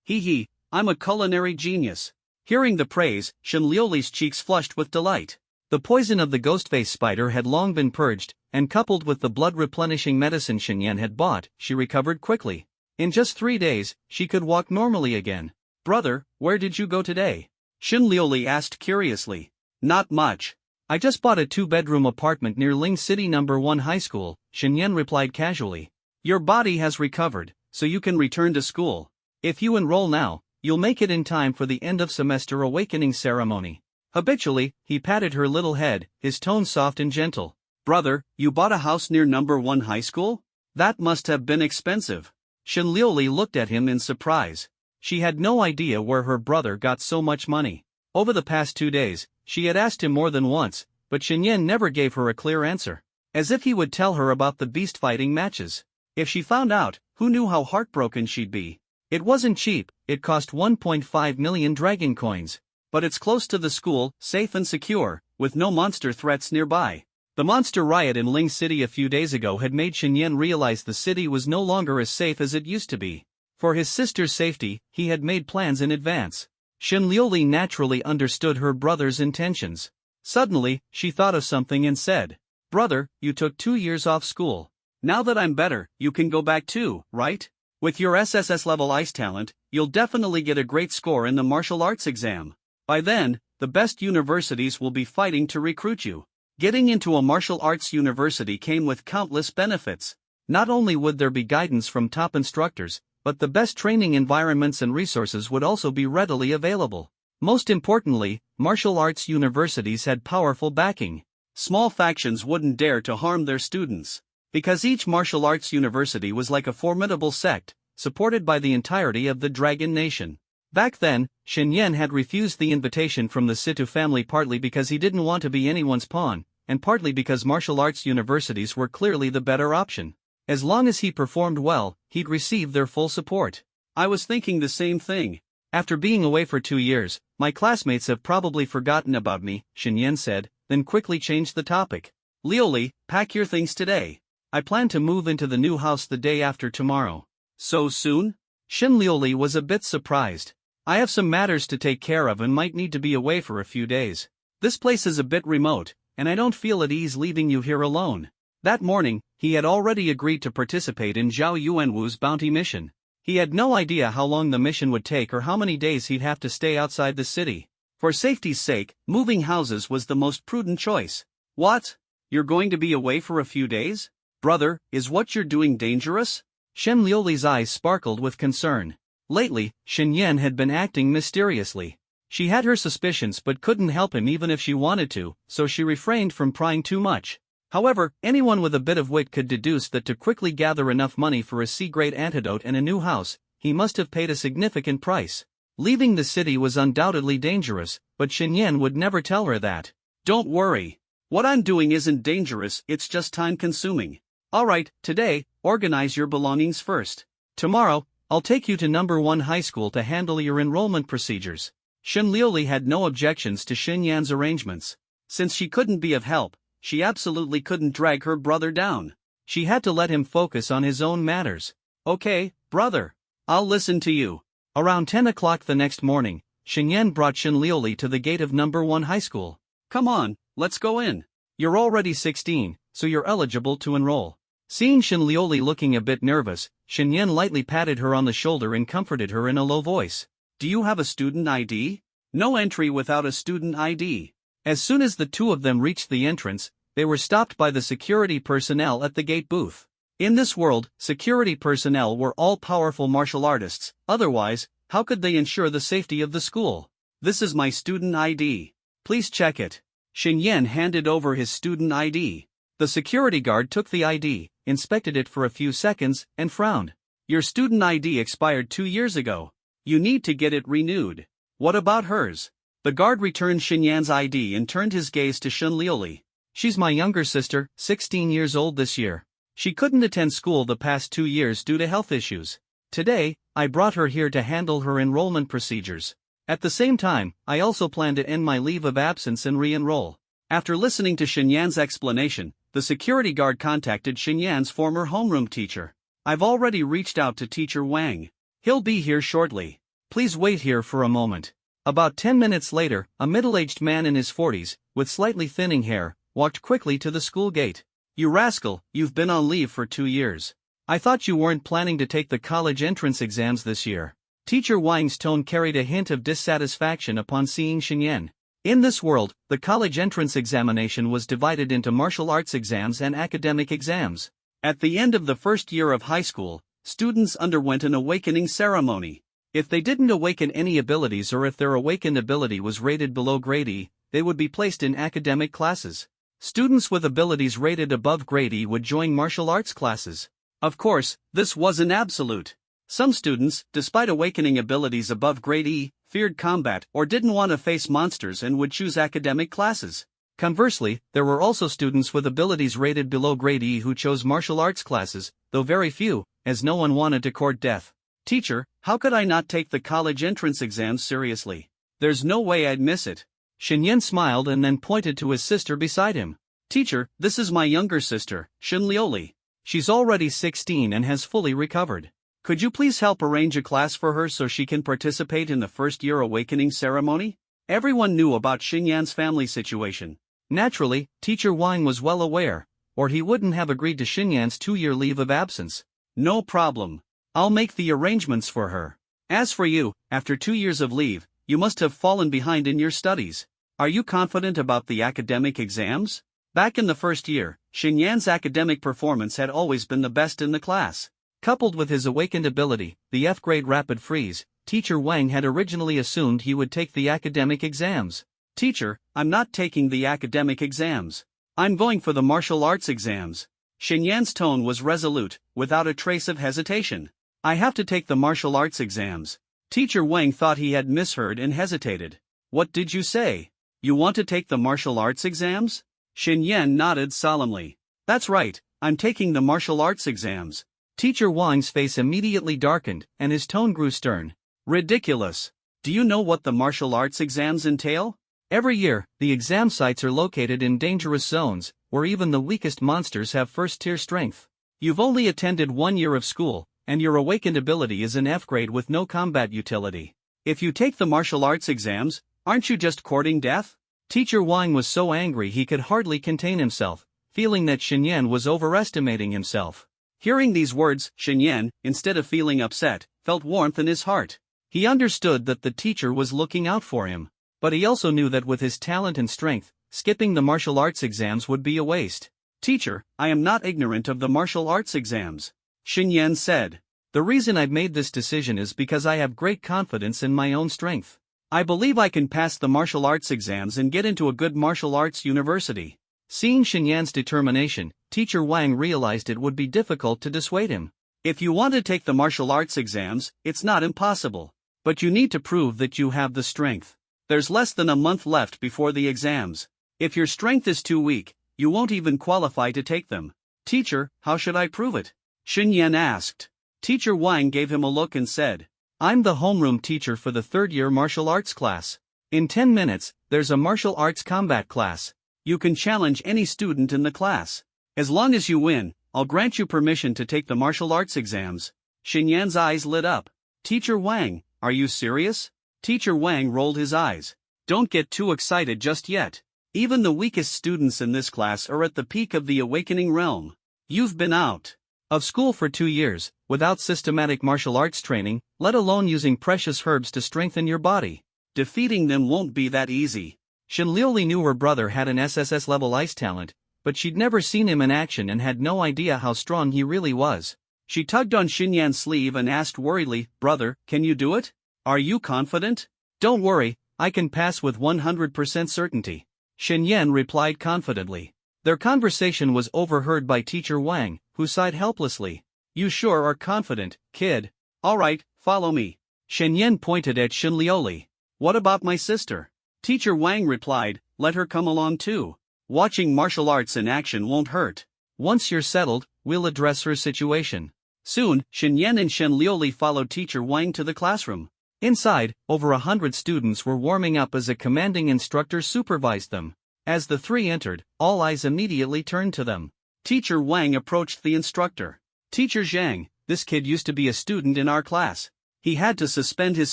"Hee hee, I'm a culinary genius. Hearing the praise, Shenliuli's cheeks flushed with delight. The poison of the ghostface spider had long been purged, and coupled with the blood-replenishing medicine Shenyan had bought, she recovered quickly. In just 3 days, she could walk normally again. "Brother, where did you go today?" Shenliuli asked curiously. "Not much. I just bought a 2-bedroom apartment near Ling City No. 1 High School," Shenyan replied casually. "Your body has recovered, so you can return to school. If you enroll now, you'll make it in time for the end-of-semester awakening ceremony." Habitually, he patted her little head, his tone soft and gentle. "Brother, you bought a house near No. 1 High School? That must have been expensive." Shenliuli looked at him in surprise. She had no idea where her brother got so much money. Over the past 2 days, she had asked him more than once, but Shenyan never gave her a clear answer. As if he would tell her about the beast-fighting matches. If she found out, who knew how heartbroken she'd be. It wasn't cheap, it cost 1.5 million dragon coins. But it's close to the school, safe and secure, with no monster threats nearby. The monster riot in Ling City a few days ago had made Shenyan realize the city was no longer as safe as it used to be. For his sister's safety, he had made plans in advance. Shenliuli naturally understood her brother's intentions. Suddenly, she thought of something and said, "Brother, you took 2 years off school. Now that I'm better, you can go back too, right? With your SSS-level ice talent, you'll definitely get a great score in the martial arts exam. By then, the best universities will be fighting to recruit you." Getting into a martial arts university came with countless benefits. Not only would there be guidance from top instructors, but the best training environments and resources would also be readily available. Most importantly, martial arts universities had powerful backing. Small factions wouldn't dare to harm their students. Because each martial arts university was like a formidable sect, supported by the entirety of the Dragon Nation. Back then, Shenyan had refused the invitation from the Situ family partly because he didn't want to be anyone's pawn, and partly because martial arts universities were clearly the better option. As long as he performed well, he'd receive their full support. "I was thinking the same thing. After being away for 2 years, my classmates have probably forgotten about me," Shenyan said, then quickly changed the topic. "Liuli, pack your things today. I plan to move into the new house the day after tomorrow." "So soon?" Shenliuli was a bit surprised. "I have some matters to take care of and might need to be away for a few days. This place is a bit remote, and I don't feel at ease leaving you here alone." That morning, he had already agreed to participate in Zhao Yuanwu's bounty mission. He had no idea how long the mission would take or how many days he'd have to stay outside the city. For safety's sake, moving houses was the most prudent choice. "What? You're going to be away for a few days? Brother, is what you're doing dangerous?" Shenliuli's eyes sparkled with concern. Lately, Shenyan had been acting mysteriously. She had her suspicions but couldn't help him even if she wanted to, so she refrained from prying too much. However, anyone with a bit of wit could deduce that to quickly gather enough money for a C-grade antidote and a new house, he must have paid a significant price. Leaving the city was undoubtedly dangerous, but Shenyan would never tell her that. "Don't worry. What I'm doing isn't dangerous, it's just time-consuming. Alright, today, organize your belongings first. Tomorrow, I'll take you to No. 1 High School to handle your enrollment procedures." Shenliuli had no objections to Shenyan's arrangements. Since she couldn't be of help, she absolutely couldn't drag her brother down. She had to let him focus on his own matters. "Okay, brother. I'll listen to you." Around 10 o'clock the next morning, Shenyan brought Shenliuli to the gate of No. 1 High School. "Come on, let's go in. You're already 16, so you're eligible to enroll." Seeing Shenliuli looking a bit nervous, Shenyan lightly patted her on the shoulder and comforted her in a low voice. "Do you have a student ID? No entry without a student ID." As soon as the two of them reached the entrance, they were stopped by the security personnel at the gate booth. In this world, security personnel were all-powerful martial artists, otherwise, how could they ensure the safety of the school? "This is my student ID. Please check it." Shenyan handed over his student ID. The security guard took the ID, inspected it for a few seconds, and frowned. "Your student ID expired 2 years ago. You need to get it renewed." "What about hers?" The guard returned Shenyan's ID and turned his gaze to Shenliuli. "She's my younger sister, 16 years old this year. She couldn't attend school the past 2 years due to health issues. Today, I brought her here to handle her enrollment procedures. At the same time, I also plan to end my leave of absence and re-enroll." After listening to Shenyan's explanation, the security guard contacted Shenyan's former homeroom teacher. "I've already reached out to Teacher Wang. He'll be here shortly. Please wait here for a moment." About 10 minutes later, a middle-aged man in his 40s, with slightly thinning hair, walked quickly to the school gate. "You rascal, you've been on leave for 2 years. I thought you weren't planning to take the college entrance exams this year." Teacher Wang's tone carried a hint of dissatisfaction upon seeing Shenyan. In this world, the college entrance examination was divided into martial arts exams and academic exams. At the end of the first year of high school, students underwent an awakening ceremony. If they didn't awaken any abilities or if their awakened ability was rated below grade E, they would be placed in academic classes. Students with abilities rated above grade E would join martial arts classes. Of course, this wasn't absolute. Some students, despite awakening abilities above grade E, feared combat or didn't want to face monsters and would choose academic classes. Conversely, there were also students with abilities rated below grade E who chose martial arts classes, though very few, as no one wanted to court death. "Teacher, how could I not take the college entrance exams seriously? There's no way I'd miss it." Shenyan smiled and then pointed to his sister beside him. "Teacher, this is my younger sister, Shinlioli. She's already 16 and has fully recovered. Could you please help arrange a class for her so she can participate in the first-year awakening ceremony?" Everyone knew about Shenyan's family situation. Naturally, Teacher Wang was well aware, or he wouldn't have agreed to Shenyan's 2-year leave of absence. "No problem. I'll make the arrangements for her. As for you, after 2 years of leave, you must have fallen behind in your studies. Are you confident about the academic exams?" Back in the first year, Shenyan's academic performance had always been the best in the class. Coupled with his awakened ability, the F-grade rapid freeze, Teacher Wang had originally assumed he would take the academic exams. "Teacher, I'm not taking the academic exams. I'm going for the martial arts exams." Shenyan's tone was resolute, without a trace of hesitation. "I have to take the martial arts exams." Teacher Wang thought he had misheard and hesitated. "What did you say? You want to take the martial arts exams?" Shenyan nodded solemnly. "That's right, I'm taking the martial arts exams." Teacher Wang's face immediately darkened, and his tone grew stern. "Ridiculous. Do you know what the martial arts exams entail?" Every year, the exam sites are located in dangerous zones, where even the weakest monsters have first-tier strength. You've only attended 1 year of school, and your awakened ability is an F grade with no combat utility. If you take the martial arts exams, aren't you just courting death? Teacher Wang was so angry he could hardly contain himself, feeling that Shenyan was overestimating himself. Hearing these words, Shenyan, instead of feeling upset, felt warmth in his heart. He understood that the teacher was looking out for him, but he also knew that with his talent and strength, skipping the martial arts exams would be a waste. "Teacher, I am not ignorant of the martial arts exams," Shenyan said. "The reason I've made this decision is because I have great confidence in my own strength. I believe I can pass the martial arts exams and get into a good martial arts university." Seeing Shenyan's determination, Teacher Wang realized it would be difficult to dissuade him. "If you want to take the martial arts exams, it's not impossible. But you need to prove that you have the strength. There's less than a month left before the exams. If your strength is too weak, you won't even qualify to take them." "Teacher, how should I prove it?" Shenyan asked. Teacher Wang gave him a look and said, "I'm the homeroom teacher for the third-year martial arts class. In 10 minutes, there's a martial arts combat class. You can challenge any student in the class. As long as you win, I'll grant you permission to take the martial arts exams." Shenyan's eyes lit up. "Teacher Wang, are you serious?" Teacher Wang rolled his eyes. "Don't get too excited just yet. Even the weakest students in this class are at the peak of the awakening realm. You've been out of school for 2 years, without systematic martial arts training, let alone using precious herbs to strengthen your body. Defeating them won't be that easy." Shinlioli knew her brother had an SSS-level ice talent, but she'd never seen him in action and had no idea how strong he really was. She tugged on Shenyan's sleeve and asked worriedly, "Brother, can you do it? Are you confident?" "Don't worry, I can pass with 100% certainty," Shenyan replied confidently. Their conversation was overheard by Teacher Wang, who sighed helplessly. "You sure are confident, kid. All right, follow me." Shenyan pointed at Shinlioli. "What about my sister?" Teacher Wang replied, "Let her come along too. Watching martial arts in action won't hurt. Once you're settled, we'll address her situation." Soon, Shenyan and Shenlioli followed Teacher Wang to the classroom. Inside, over 100 students were warming up as a commanding instructor supervised them. As the three entered, all eyes immediately turned to them. Teacher Wang approached the instructor. "Teacher Zhang, this kid used to be a student in our class. He had to suspend his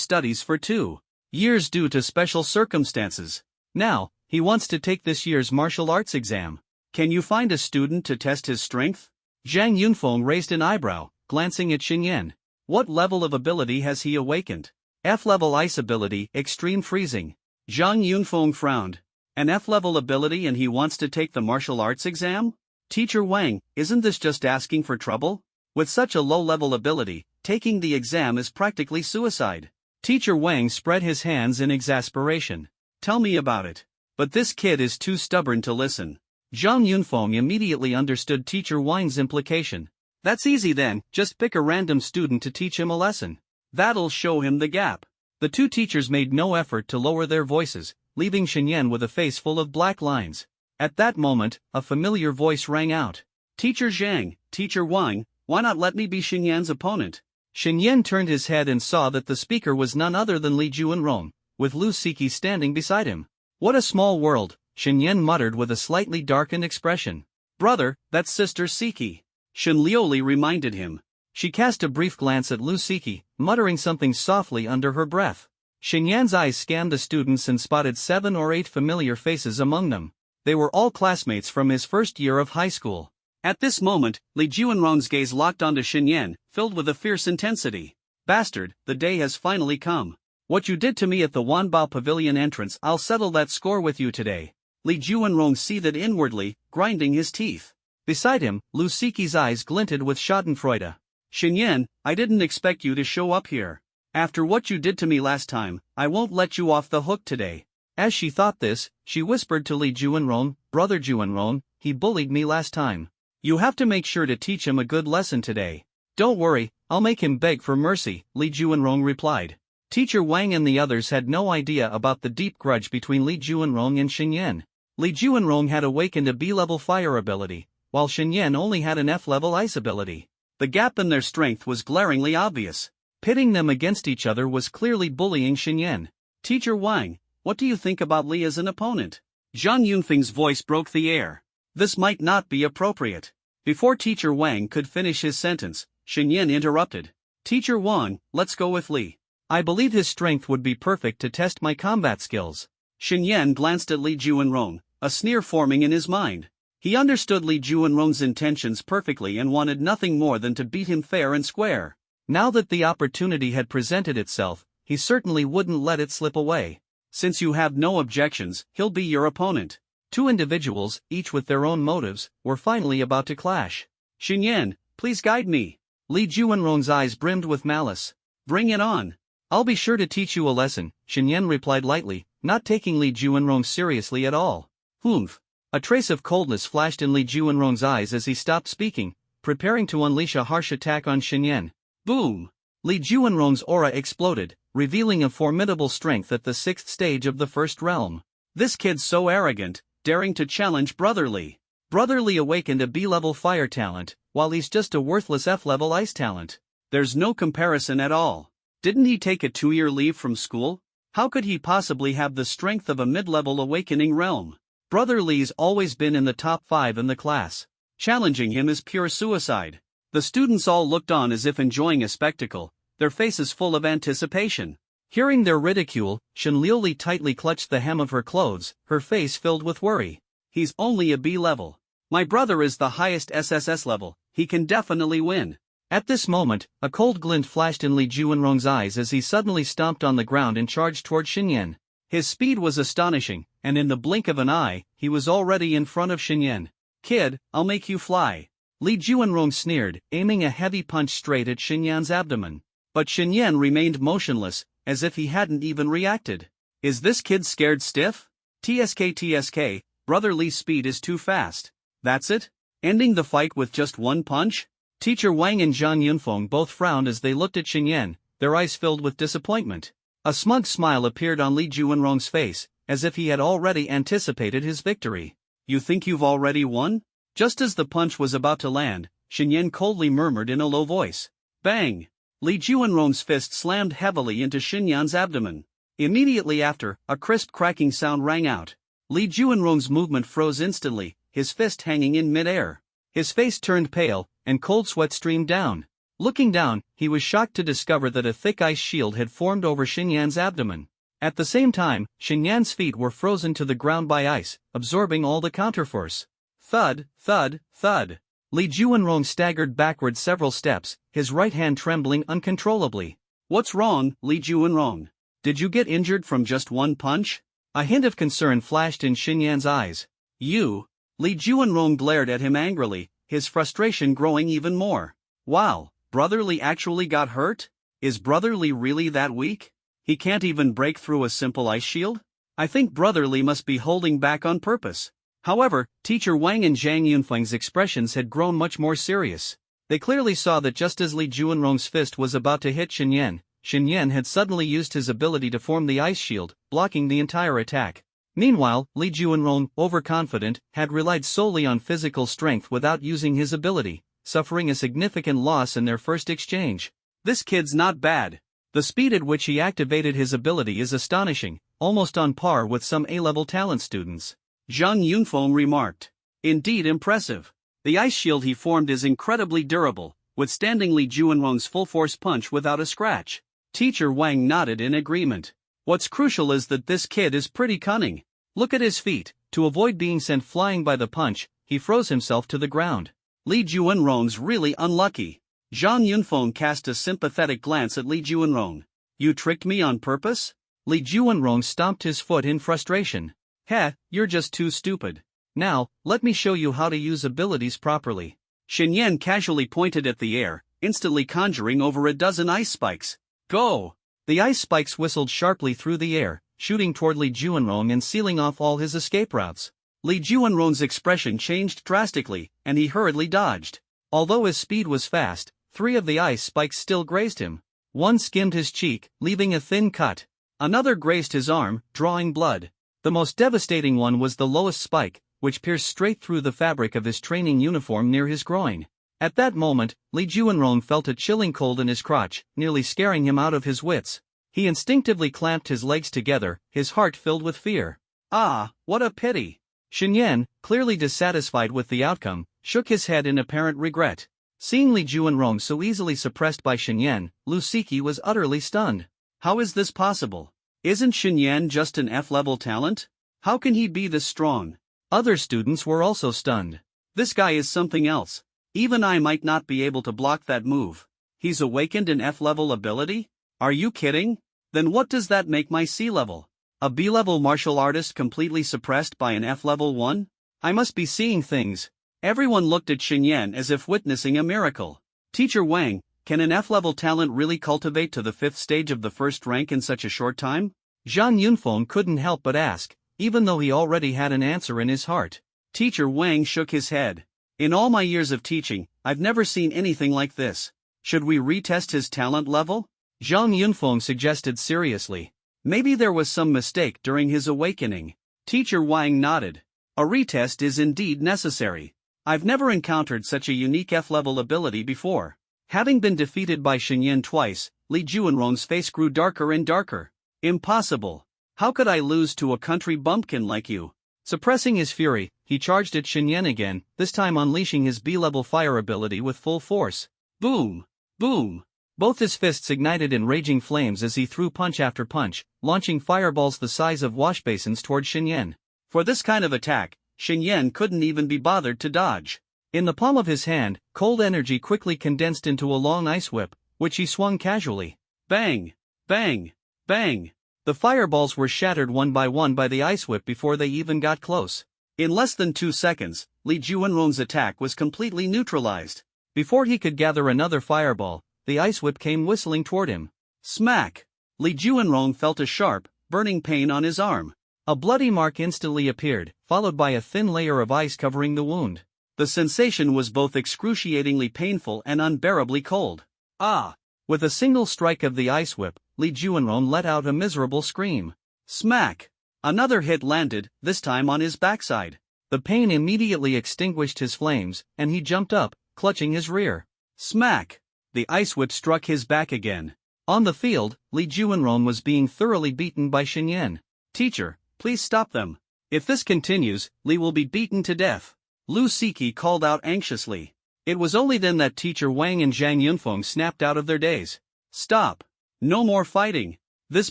studies for 2 years due to special circumstances. Now, he wants to take this year's martial arts exam. Can you find a student to test his strength? Zhang Yunfeng raised an eyebrow, glancing at Xinyan. What level of ability has he awakened? F-level ice ability, extreme freezing. Zhang Yunfeng frowned. An F-level ability and he wants to take the martial arts exam? Teacher Wang, isn't this just asking for trouble? With such a low-level ability, taking the exam is practically suicide. Teacher Wang spread his hands in exasperation. Tell me about it. But this kid is too stubborn to listen. Zhang Yunfeng immediately understood Teacher Wang's implication. That's easy then, just pick a random student to teach him a lesson. That'll show him the gap. The two teachers made no effort to lower their voices, leaving Xinyan with a face full of black lines. At that moment, a familiar voice rang out. Teacher Zhang, Teacher Wang, why not let me be Xinyan's opponent? Xinyan turned his head and saw that the speaker was none other than Li Juanrong, with Lu Siki standing beside him. What a small world, Xinyan muttered with a slightly darkened expression. Brother, that's Sister Siki. Shen Liuli reminded him. She cast a brief glance at Lu Siki, muttering something softly under her breath. Xinyan's eyes scanned the students and spotted 7 or 8 familiar faces among them. They were all classmates from his first year of high school. At this moment, Li Juanrong's gaze locked onto Xinyan, filled with a fierce intensity. Bastard, the day has finally come. What you did to me at the Wanbao Pavilion entrance, I'll settle that score with you today. Li Juanrong seethed inwardly, grinding his teeth. Beside him, Lu Siki's eyes glinted with schadenfreude. Xinyan, I didn't expect you to show up here. After what you did to me last time, I won't let you off the hook today. As she thought this, she whispered to Li Juanrong, Brother Juanrong, he bullied me last time. You have to make sure to teach him a good lesson today. Don't worry, I'll make him beg for mercy, Li Juanrong replied. Teacher Wang and the others had no idea about the deep grudge between Li Juanrong and Xinyan. Li Juanrong had awakened a B-level fire ability, while Xinyan only had an F-level ice ability. The gap in their strength was glaringly obvious. Pitting them against each other was clearly bullying Xinyan. Teacher Wang, what do you think about Li as an opponent? Zhang Yunfeng's voice broke the air. This might not be appropriate. Before Teacher Wang could finish his sentence, Xinyan interrupted. Teacher Wang, let's go with Li. I believe his strength would be perfect to test my combat skills. Xinyan glanced at Li Juanrong, a sneer forming in his mind. He understood Li Juanrong's intentions perfectly and wanted nothing more than to beat him fair and square. Now that the opportunity had presented itself, he certainly wouldn't let it slip away. Since you have no objections, he'll be your opponent. Two individuals, each with their own motives, were finally about to clash. Xinyan, please guide me. Li Juanrong's eyes brimmed with malice. Bring it on. I'll be sure to teach you a lesson, Xinyan replied lightly, not taking Li Juanrong seriously at all. Humph. A trace of coldness flashed in Li Juanrong's eyes as he stopped speaking, preparing to unleash a harsh attack on Xinyan. Boom! Li Juanrong's aura exploded, revealing a formidable strength at the 6th stage of the first realm. This kid's so arrogant, daring to challenge Brother Li. Brother Li awakened a B-level fire talent, while he's just a worthless F-level ice talent. There's no comparison at all. Didn't he take a 2-year leave from school? How could he possibly have the strength of a mid-level awakening realm? Brother Li's always been in the top 5 in the class. Challenging him is pure suicide. The students all looked on as if enjoying a spectacle, their faces full of anticipation. Hearing their ridicule, Shen Liuli tightly clutched the hem of her clothes, her face filled with worry. He's only a B level. My brother is the highest SSS level, he can definitely win. At this moment, a cold glint flashed in Li Juanrong's eyes as he suddenly stomped on the ground and charged toward Xinyan. His speed was astonishing, and in the blink of an eye, he was already in front of Xinyan. Kid, I'll make you fly. Li Juanrong sneered, aiming a heavy punch straight at Xinyan's abdomen. But Xinyan remained motionless, as if he hadn't even reacted. Is this kid scared stiff? TSK, Brother Li's speed is too fast. That's it? Ending the fight with just one punch? Teacher Wang and Zhang Yunfeng both frowned as they looked at Xinyan, their eyes filled with disappointment. A smug smile appeared on Li Juanrong's face, as if he had already anticipated his victory. You think you've already won? Just as the punch was about to land, Xinyan coldly murmured in a low voice. Bang! Li Juanrong's fist slammed heavily into Xinyan's abdomen. Immediately after, a crisp cracking sound rang out. Li Juanrong's movement froze instantly, his fist hanging in midair. His face turned pale, and cold sweat streamed down. Looking down, he was shocked to discover that a thick ice shield had formed over Xinyan's abdomen. At the same time, Xinyan's feet were frozen to the ground by ice, absorbing all the counterforce. Thud, thud, thud. Li Juanrong staggered backward several steps, his right hand trembling uncontrollably. What's wrong, Li Juanrong? Did you get injured from just one punch? A hint of concern flashed in Xinyan's eyes. You? Li Juanrong glared at him angrily, his frustration growing even more. Wow, Brother Li actually got hurt? Is Brother Li really that weak? He can't even break through a simple ice shield? I think Brother Li must be holding back on purpose. However, Teacher Wang and Zhang Yunfeng's expressions had grown much more serious. They clearly saw that just as Li Juanrong's fist was about to hit Xinyan, Xinyan had suddenly used his ability to form the ice shield, blocking the entire attack. Meanwhile, Li Juanrong, overconfident, had relied solely on physical strength without using his ability, suffering a significant loss in their first exchange. This kid's not bad. The speed at which he activated his ability is astonishing, almost on par with some A-level talent students. Zhang Yunfeng remarked. Indeed impressive. The ice shield he formed is incredibly durable, withstanding Li Juanrong's full-force punch without a scratch. Teacher Wang nodded in agreement. What's crucial is that this kid is pretty cunning. Look at his feet. To avoid being sent flying by the punch, he froze himself to the ground. Li Juanrong's really unlucky. Zhang Yunfeng cast a sympathetic glance at Li Juanrong. You tricked me on purpose? Li Juanrong stomped his foot in frustration. Heh, you're just too stupid. Now, let me show you how to use abilities properly. Xinyan casually pointed at the air, instantly conjuring over a dozen ice spikes. Go! The ice spikes whistled sharply through the air, shooting toward Li Juanrong and sealing off all his escape routes. Li Juanrong's expression changed drastically, and he hurriedly dodged. Although his speed was fast, 3 of the ice spikes still grazed him. One skimmed his cheek, leaving a thin cut. Another grazed his arm, drawing blood. The most devastating one was the lowest spike, which pierced straight through the fabric of his training uniform near his groin. At that moment, Li Juanrong felt a chilling cold in his crotch, nearly scaring him out of his wits. He instinctively clamped his legs together, his heart filled with fear. Ah, what a pity! Xinyan, clearly dissatisfied with the outcome, shook his head in apparent regret. Seeing Li Juanrong so easily suppressed by Xinyan, Lu Siki was utterly stunned. How is this possible? Isn't Xinyan just an F-level talent? How can he be this strong? Other students were also stunned. This guy is something else. Even I might not be able to block that move. He's awakened an F-level ability? Are you kidding? Then what does that make my C-level? A B-level martial artist completely suppressed by an F-level 1? I must be seeing things. Everyone looked at Xinyan as if witnessing a miracle. Teacher Wang, can an F-level talent really cultivate to the 5th stage of the first rank in such a short time? Zhang Yunfeng couldn't help but ask, even though he already had an answer in his heart. Teacher Wang shook his head. In all my years of teaching, I've never seen anything like this. Should we retest his talent level? Zhang Yunfeng suggested seriously. Maybe there was some mistake during his awakening. Teacher Wang nodded. A retest is indeed necessary. I've never encountered such a unique F-level ability before. Having been defeated by Xinyan twice, Li Juanrong's face grew darker and darker. Impossible. How could I lose to a country bumpkin like you? Suppressing his fury, he charged at Xinyan again, this time unleashing his B-level fire ability with full force. Boom! Boom! Both his fists ignited in raging flames as he threw punch after punch, launching fireballs the size of washbasins toward Xinyan. For this kind of attack, Xinyan couldn't even be bothered to dodge. In the palm of his hand, cold energy quickly condensed into a long ice whip, which he swung casually. Bang! Bang! Bang! The fireballs were shattered one by the ice whip before they even got close. In less than 2 seconds, Li Juanrong's attack was completely neutralized. Before he could gather another fireball, the ice whip came whistling toward him. Smack! Li Juanrong felt a sharp, burning pain on his arm. A bloody mark instantly appeared, followed by a thin layer of ice covering the wound. The sensation was both excruciatingly painful and unbearably cold. Ah! With a single strike of the ice whip, Li Juanrong let out a miserable scream. Smack! Another hit landed, this time on his backside. The pain immediately extinguished his flames, and he jumped up, clutching his rear. Smack! The ice whip struck his back again. On the field, Li Juanrong was being thoroughly beaten by Xinyan. Teacher, please stop them. If this continues, Li will be beaten to death. Lu Siki called out anxiously. It was only then that Teacher Wang and Zhang Yunfeng snapped out of their daze. Stop. No more fighting. This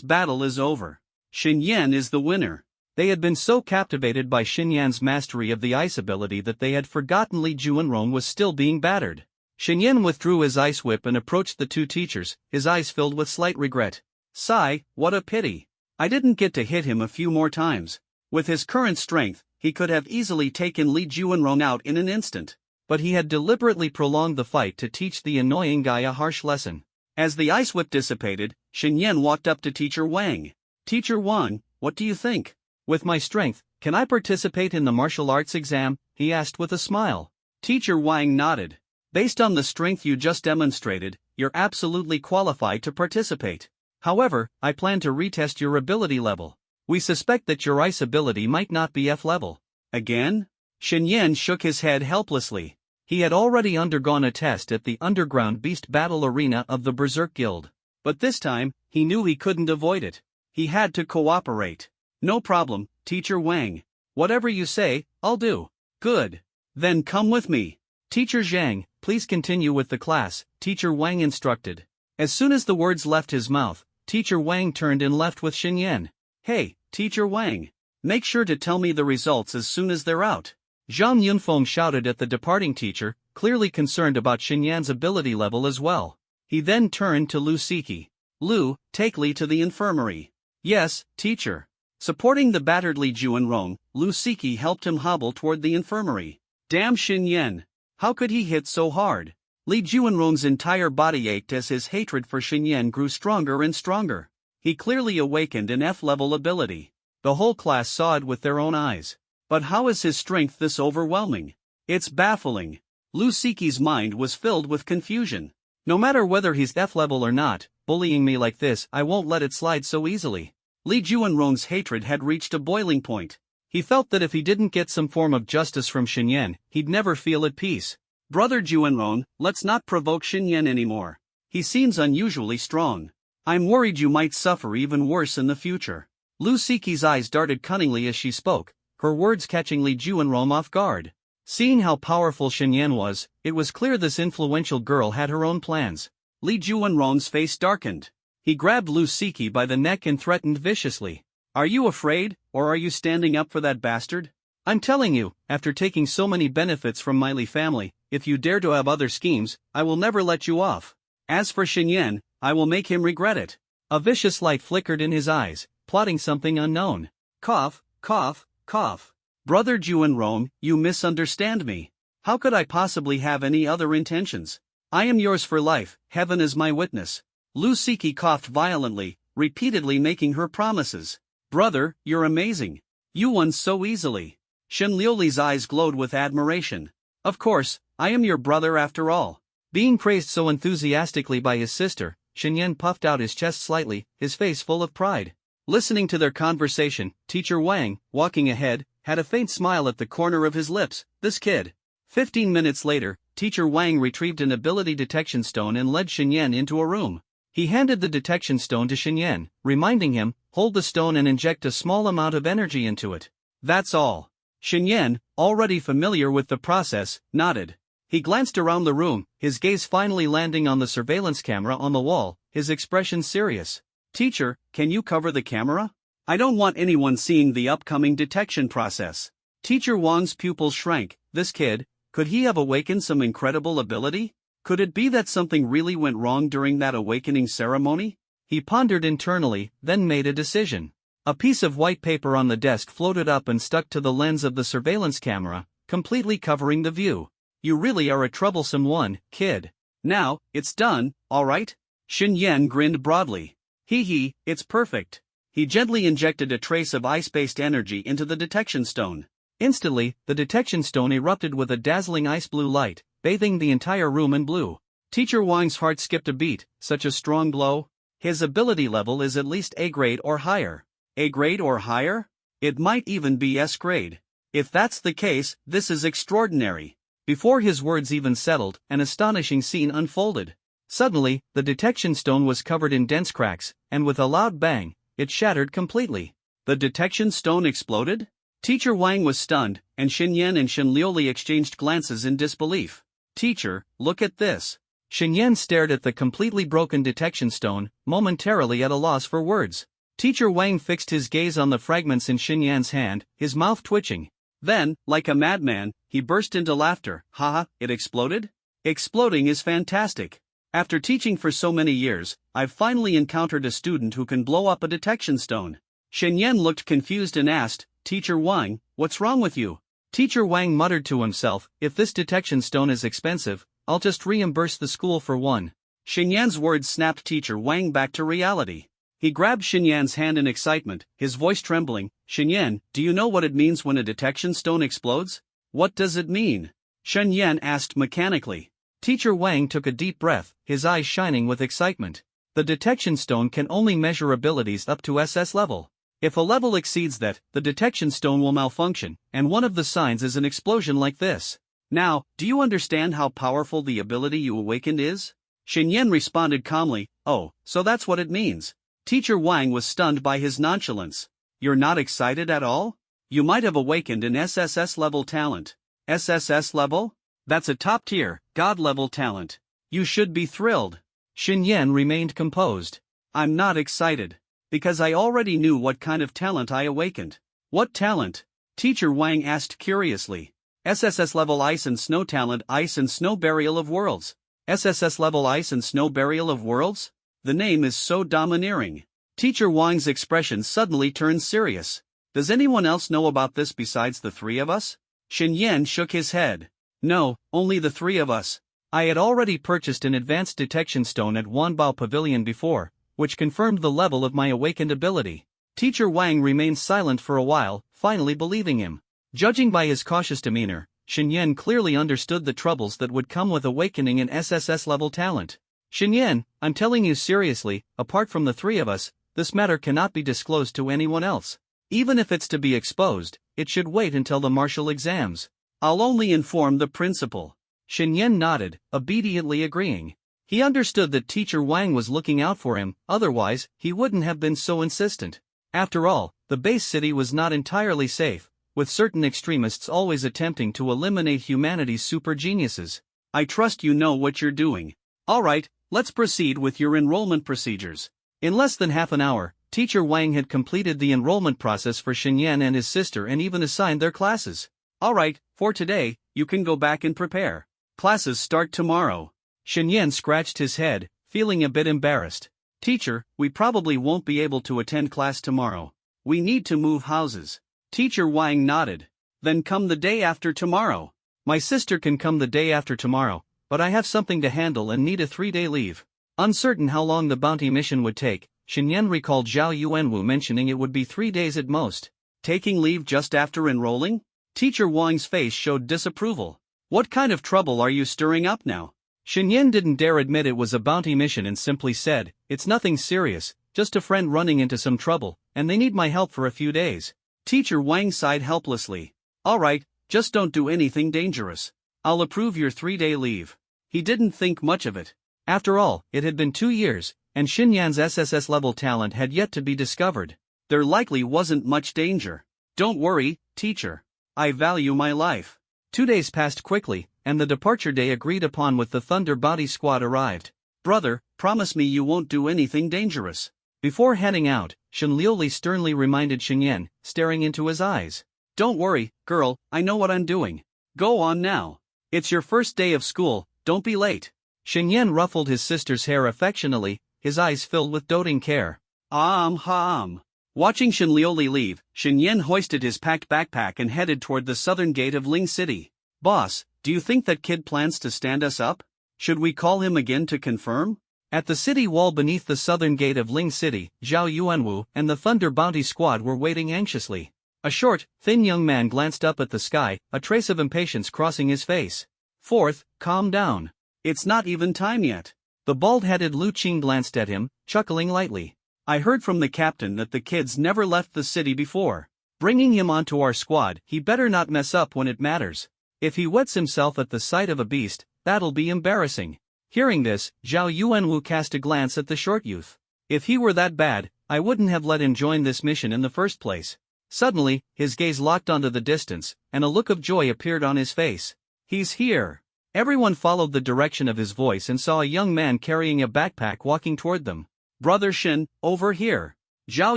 battle is over. Xin Yan is the winner. They had been so captivated by Xin Yan's mastery of the ice ability that they had forgotten Li Juanrong was still being battered. Xin Yan withdrew his ice whip and approached the two teachers, his eyes filled with slight regret. Sigh, what a pity. I didn't get to hit him a few more times. With his current strength, he could have easily taken Li Juanrong out in an instant. But he had deliberately prolonged the fight to teach the annoying guy a harsh lesson. As the ice whip dissipated, Xin Yan walked up to Teacher Wang. Teacher Wang, what do you think? With my strength, can I participate in the martial arts exam? He asked with a smile. Teacher Wang nodded. Based on the strength you just demonstrated, you're absolutely qualified to participate. However, I plan to retest your ability level. We suspect that your ice ability might not be F level. Again? Xin Yan shook his head helplessly. He had already undergone a test at the underground beast battle arena of the Berserk Guild. But this time, he knew he couldn't avoid it. He had to cooperate. No problem, Teacher Wang. Whatever you say, I'll do. Good. Then come with me. Teacher Zhang, please continue with the class, Teacher Wang instructed. As soon as the words left his mouth, Teacher Wang turned and left with Xin Yan. Hey, Teacher Wang. Make sure to tell me the results as soon as they're out. Zhang Yunfeng shouted at the departing teacher, clearly concerned about Xin Yan's ability level as well. He then turned to Lu Siki. Lu, take Li to the infirmary. Yes, teacher. Supporting the battered Li Juanrong, Lu Siki helped him hobble toward the infirmary. Damn Xin Yan. How could he hit so hard? Li Juanrong's entire body ached as his hatred for Xin Yan grew stronger and stronger. He clearly awakened an F-level ability. The whole class saw it with their own eyes. But how is his strength this overwhelming? It's baffling. Lu Siki's mind was filled with confusion. No matter whether he's F-level or not, bullying me like this, I won't let it slide so easily. Li Juanrong's hatred had reached a boiling point. He felt that if he didn't get some form of justice from Xin Yan, he'd never feel at peace. Brother Juanrong, let's not provoke Xin Yan anymore. He seems unusually strong. I'm worried you might suffer even worse in the future. Lu Siki's eyes darted cunningly as she spoke, her words catching Li Juanrong off guard. Seeing how powerful Xin Yan was, it was clear this influential girl had her own plans. Li Juanrong's face darkened. He grabbed Lu Siki by the neck and threatened viciously. Are you afraid, or are you standing up for that bastard? I'm telling you, after taking so many benefits from my Li family, if you dare to have other schemes, I will never let you off. As for Xin Yan, I will make him regret it. A vicious light flickered in his eyes, plotting something unknown. Cough, cough, cough. Brother Juanrong, you misunderstand me. How could I possibly have any other intentions? I am yours for life, heaven is my witness. Lu Siki coughed violently, repeatedly making her promises. Brother, you're amazing. You won so easily. Shen Liuli's eyes glowed with admiration. Of course, I am your brother after all. Being praised so enthusiastically by his sister, Xin Yan puffed out his chest slightly, his face full of pride. Listening to their conversation, Teacher Wang, walking ahead, had a faint smile at the corner of his lips. This kid. 15 minutes later, Teacher Wang retrieved an ability detection stone and led Xin Yan into a room. He handed the detection stone to Xin Yan, reminding him, hold the stone and inject a small amount of energy into it. That's all. Xin Yan, already familiar with the process, nodded. He glanced around the room, his gaze finally landing on the surveillance camera on the wall, his expression serious. Teacher, can you cover the camera? I don't want anyone seeing the upcoming detection process. Teacher Wang's pupils shrank. This kid, could he have awakened some incredible ability? Could it be that something really went wrong during that awakening ceremony? He pondered internally, then made a decision. A piece of white paper on the desk floated up and stuck to the lens of the surveillance camera, completely covering the view. You really are a troublesome one, kid. Now, it's done, all right? Xin Yan grinned broadly. Hee, it's perfect. He gently injected a trace of ice-based energy into the detection stone. Instantly, the detection stone erupted with a dazzling ice blue light, bathing the entire room in blue. Teacher Wang's heart skipped a beat. Such a strong blow? His ability level is at least A grade or higher. A grade or higher? It might even be S grade. If that's the case, this is extraordinary. Before his words even settled, an astonishing scene unfolded. Suddenly, the detection stone was covered in dense cracks, and with a loud bang, it shattered completely. The detection stone exploded? Teacher Wang was stunned, and Xin Yan and Shen Liuli exchanged glances in disbelief. Teacher, look at this. Xin Yan stared at the completely broken detection stone, momentarily at a loss for words. Teacher Wang fixed his gaze on the fragments in Xinyan's hand, his mouth twitching. Then, like a madman, he burst into laughter. Haha, it exploded? Exploding is fantastic. After teaching for so many years, I've finally encountered a student who can blow up a detection stone. Xinyan looked confused and asked, Teacher Wang, what's wrong with you? Teacher Wang muttered to himself, if this detection stone is expensive, I'll just reimburse the school for one. Xinyan's words snapped Teacher Wang back to reality. He grabbed Xinyan's hand in excitement, his voice trembling. Xinyan, do you know what it means when a detection stone explodes? What does it mean? Xinyan asked mechanically. Teacher Wang took a deep breath, his eyes shining with excitement. The detection stone can only measure abilities up to SS level. If a level exceeds that, the detection stone will malfunction, and one of the signs is an explosion like this. Now, do you understand how powerful the ability you awakened is? Xinyan responded calmly, oh, so that's what it means. Teacher Wang was stunned by his nonchalance. You're not excited at all? You might have awakened an SSS-level talent. SSS level? That's a top-tier, God-level talent. You should be thrilled. Xinyan remained composed. I'm not excited. Because I already knew what kind of talent I awakened. What talent? Teacher Wang asked curiously. SSS-level Ice and Snow talent. Ice and Snow Burial of Worlds. SSS-level Ice and Snow Burial of Worlds? The name is so domineering. Teacher Wang's expression suddenly turned serious. Does anyone else know about this besides the three of us? Xinyan shook his head. No, only the three of us. I had already purchased an advanced detection stone at Wanbao Pavilion before, which confirmed the level of my awakened ability. Teacher Wang remained silent for a while, finally believing him. Judging by his cautious demeanor, Xinyan clearly understood the troubles that would come with awakening an SSS-level talent. Xinyan, I'm telling you seriously, apart from the three of us, this matter cannot be disclosed to anyone else. Even if it's to be exposed, it should wait until the martial exams. I'll only inform the principal. Xinyan nodded, obediently agreeing. He understood that Teacher Wang was looking out for him, otherwise, he wouldn't have been so insistent. After all, the base city was not entirely safe, with certain extremists always attempting to eliminate humanity's super geniuses. I trust you know what you're doing. Alright, let's proceed with your enrollment procedures. In less than half an hour, Teacher Wang had completed the enrollment process for Xinyan and his sister and even assigned their classes. Alright, for today, you can go back and prepare. Classes start tomorrow. Xinyan scratched his head, feeling a bit embarrassed. Teacher, we probably won't be able to attend class tomorrow. We need to move houses. Teacher Wang nodded. Then come the day after tomorrow. My sister can come the day after tomorrow, but I have something to handle and need a 3-day leave. Uncertain how long the bounty mission would take, Xinyan recalled Zhao Yuanwu mentioning it would be 3 days at most. Taking leave just after enrolling? Teacher Wang's face showed disapproval. What kind of trouble are you stirring up now? Xinyan didn't dare admit it was a bounty mission and simply said, it's nothing serious, just a friend running into some trouble, and they need my help for a few days. Teacher Wang sighed helplessly. Alright, just don't do anything dangerous. I'll approve your 3-day leave. He didn't think much of it. After all, it had been 2 years, and Xinyan's SSS-level talent had yet to be discovered. There likely wasn't much danger. Don't worry, teacher. I value my life. 2 days passed quickly, and the departure day agreed upon with the Thunder Bounty Squad arrived. Brother, promise me you won't do anything dangerous. Before heading out, Shen Liuli sternly reminded Xinyan, staring into his eyes. Don't worry, girl, I know what I'm doing. Go on now. It's your first day of school, don't be late. Xinyan ruffled his sister's hair affectionately, his eyes filled with doting care. Watching Shen Liuli leave, Xinyan hoisted his packed backpack and headed toward the southern gate of Ling City. Boss, do you think that kid plans to stand us up? Should we call him again to confirm? At the city wall beneath the southern gate of Ling City, Zhao Yuanwu and the Thunder Bounty Squad were waiting anxiously. A short, thin young man glanced up at the sky, a trace of impatience crossing his face. Fourth, calm down. It's not even time yet. The bald-headed Lu Qing glanced at him, chuckling lightly. I heard from the captain that the kid's never left the city before. Bringing him onto our squad, he better not mess up when it matters. If he wets himself at the sight of a beast, that'll be embarrassing. Hearing this, Zhao Yuanwu cast a glance at the short youth. If he were that bad, I wouldn't have let him join this mission in the first place. Suddenly, his gaze locked onto the distance, and a look of joy appeared on his face. He's here. Everyone followed the direction of his voice and saw a young man carrying a backpack walking toward them. Brother Shen, over here. Zhao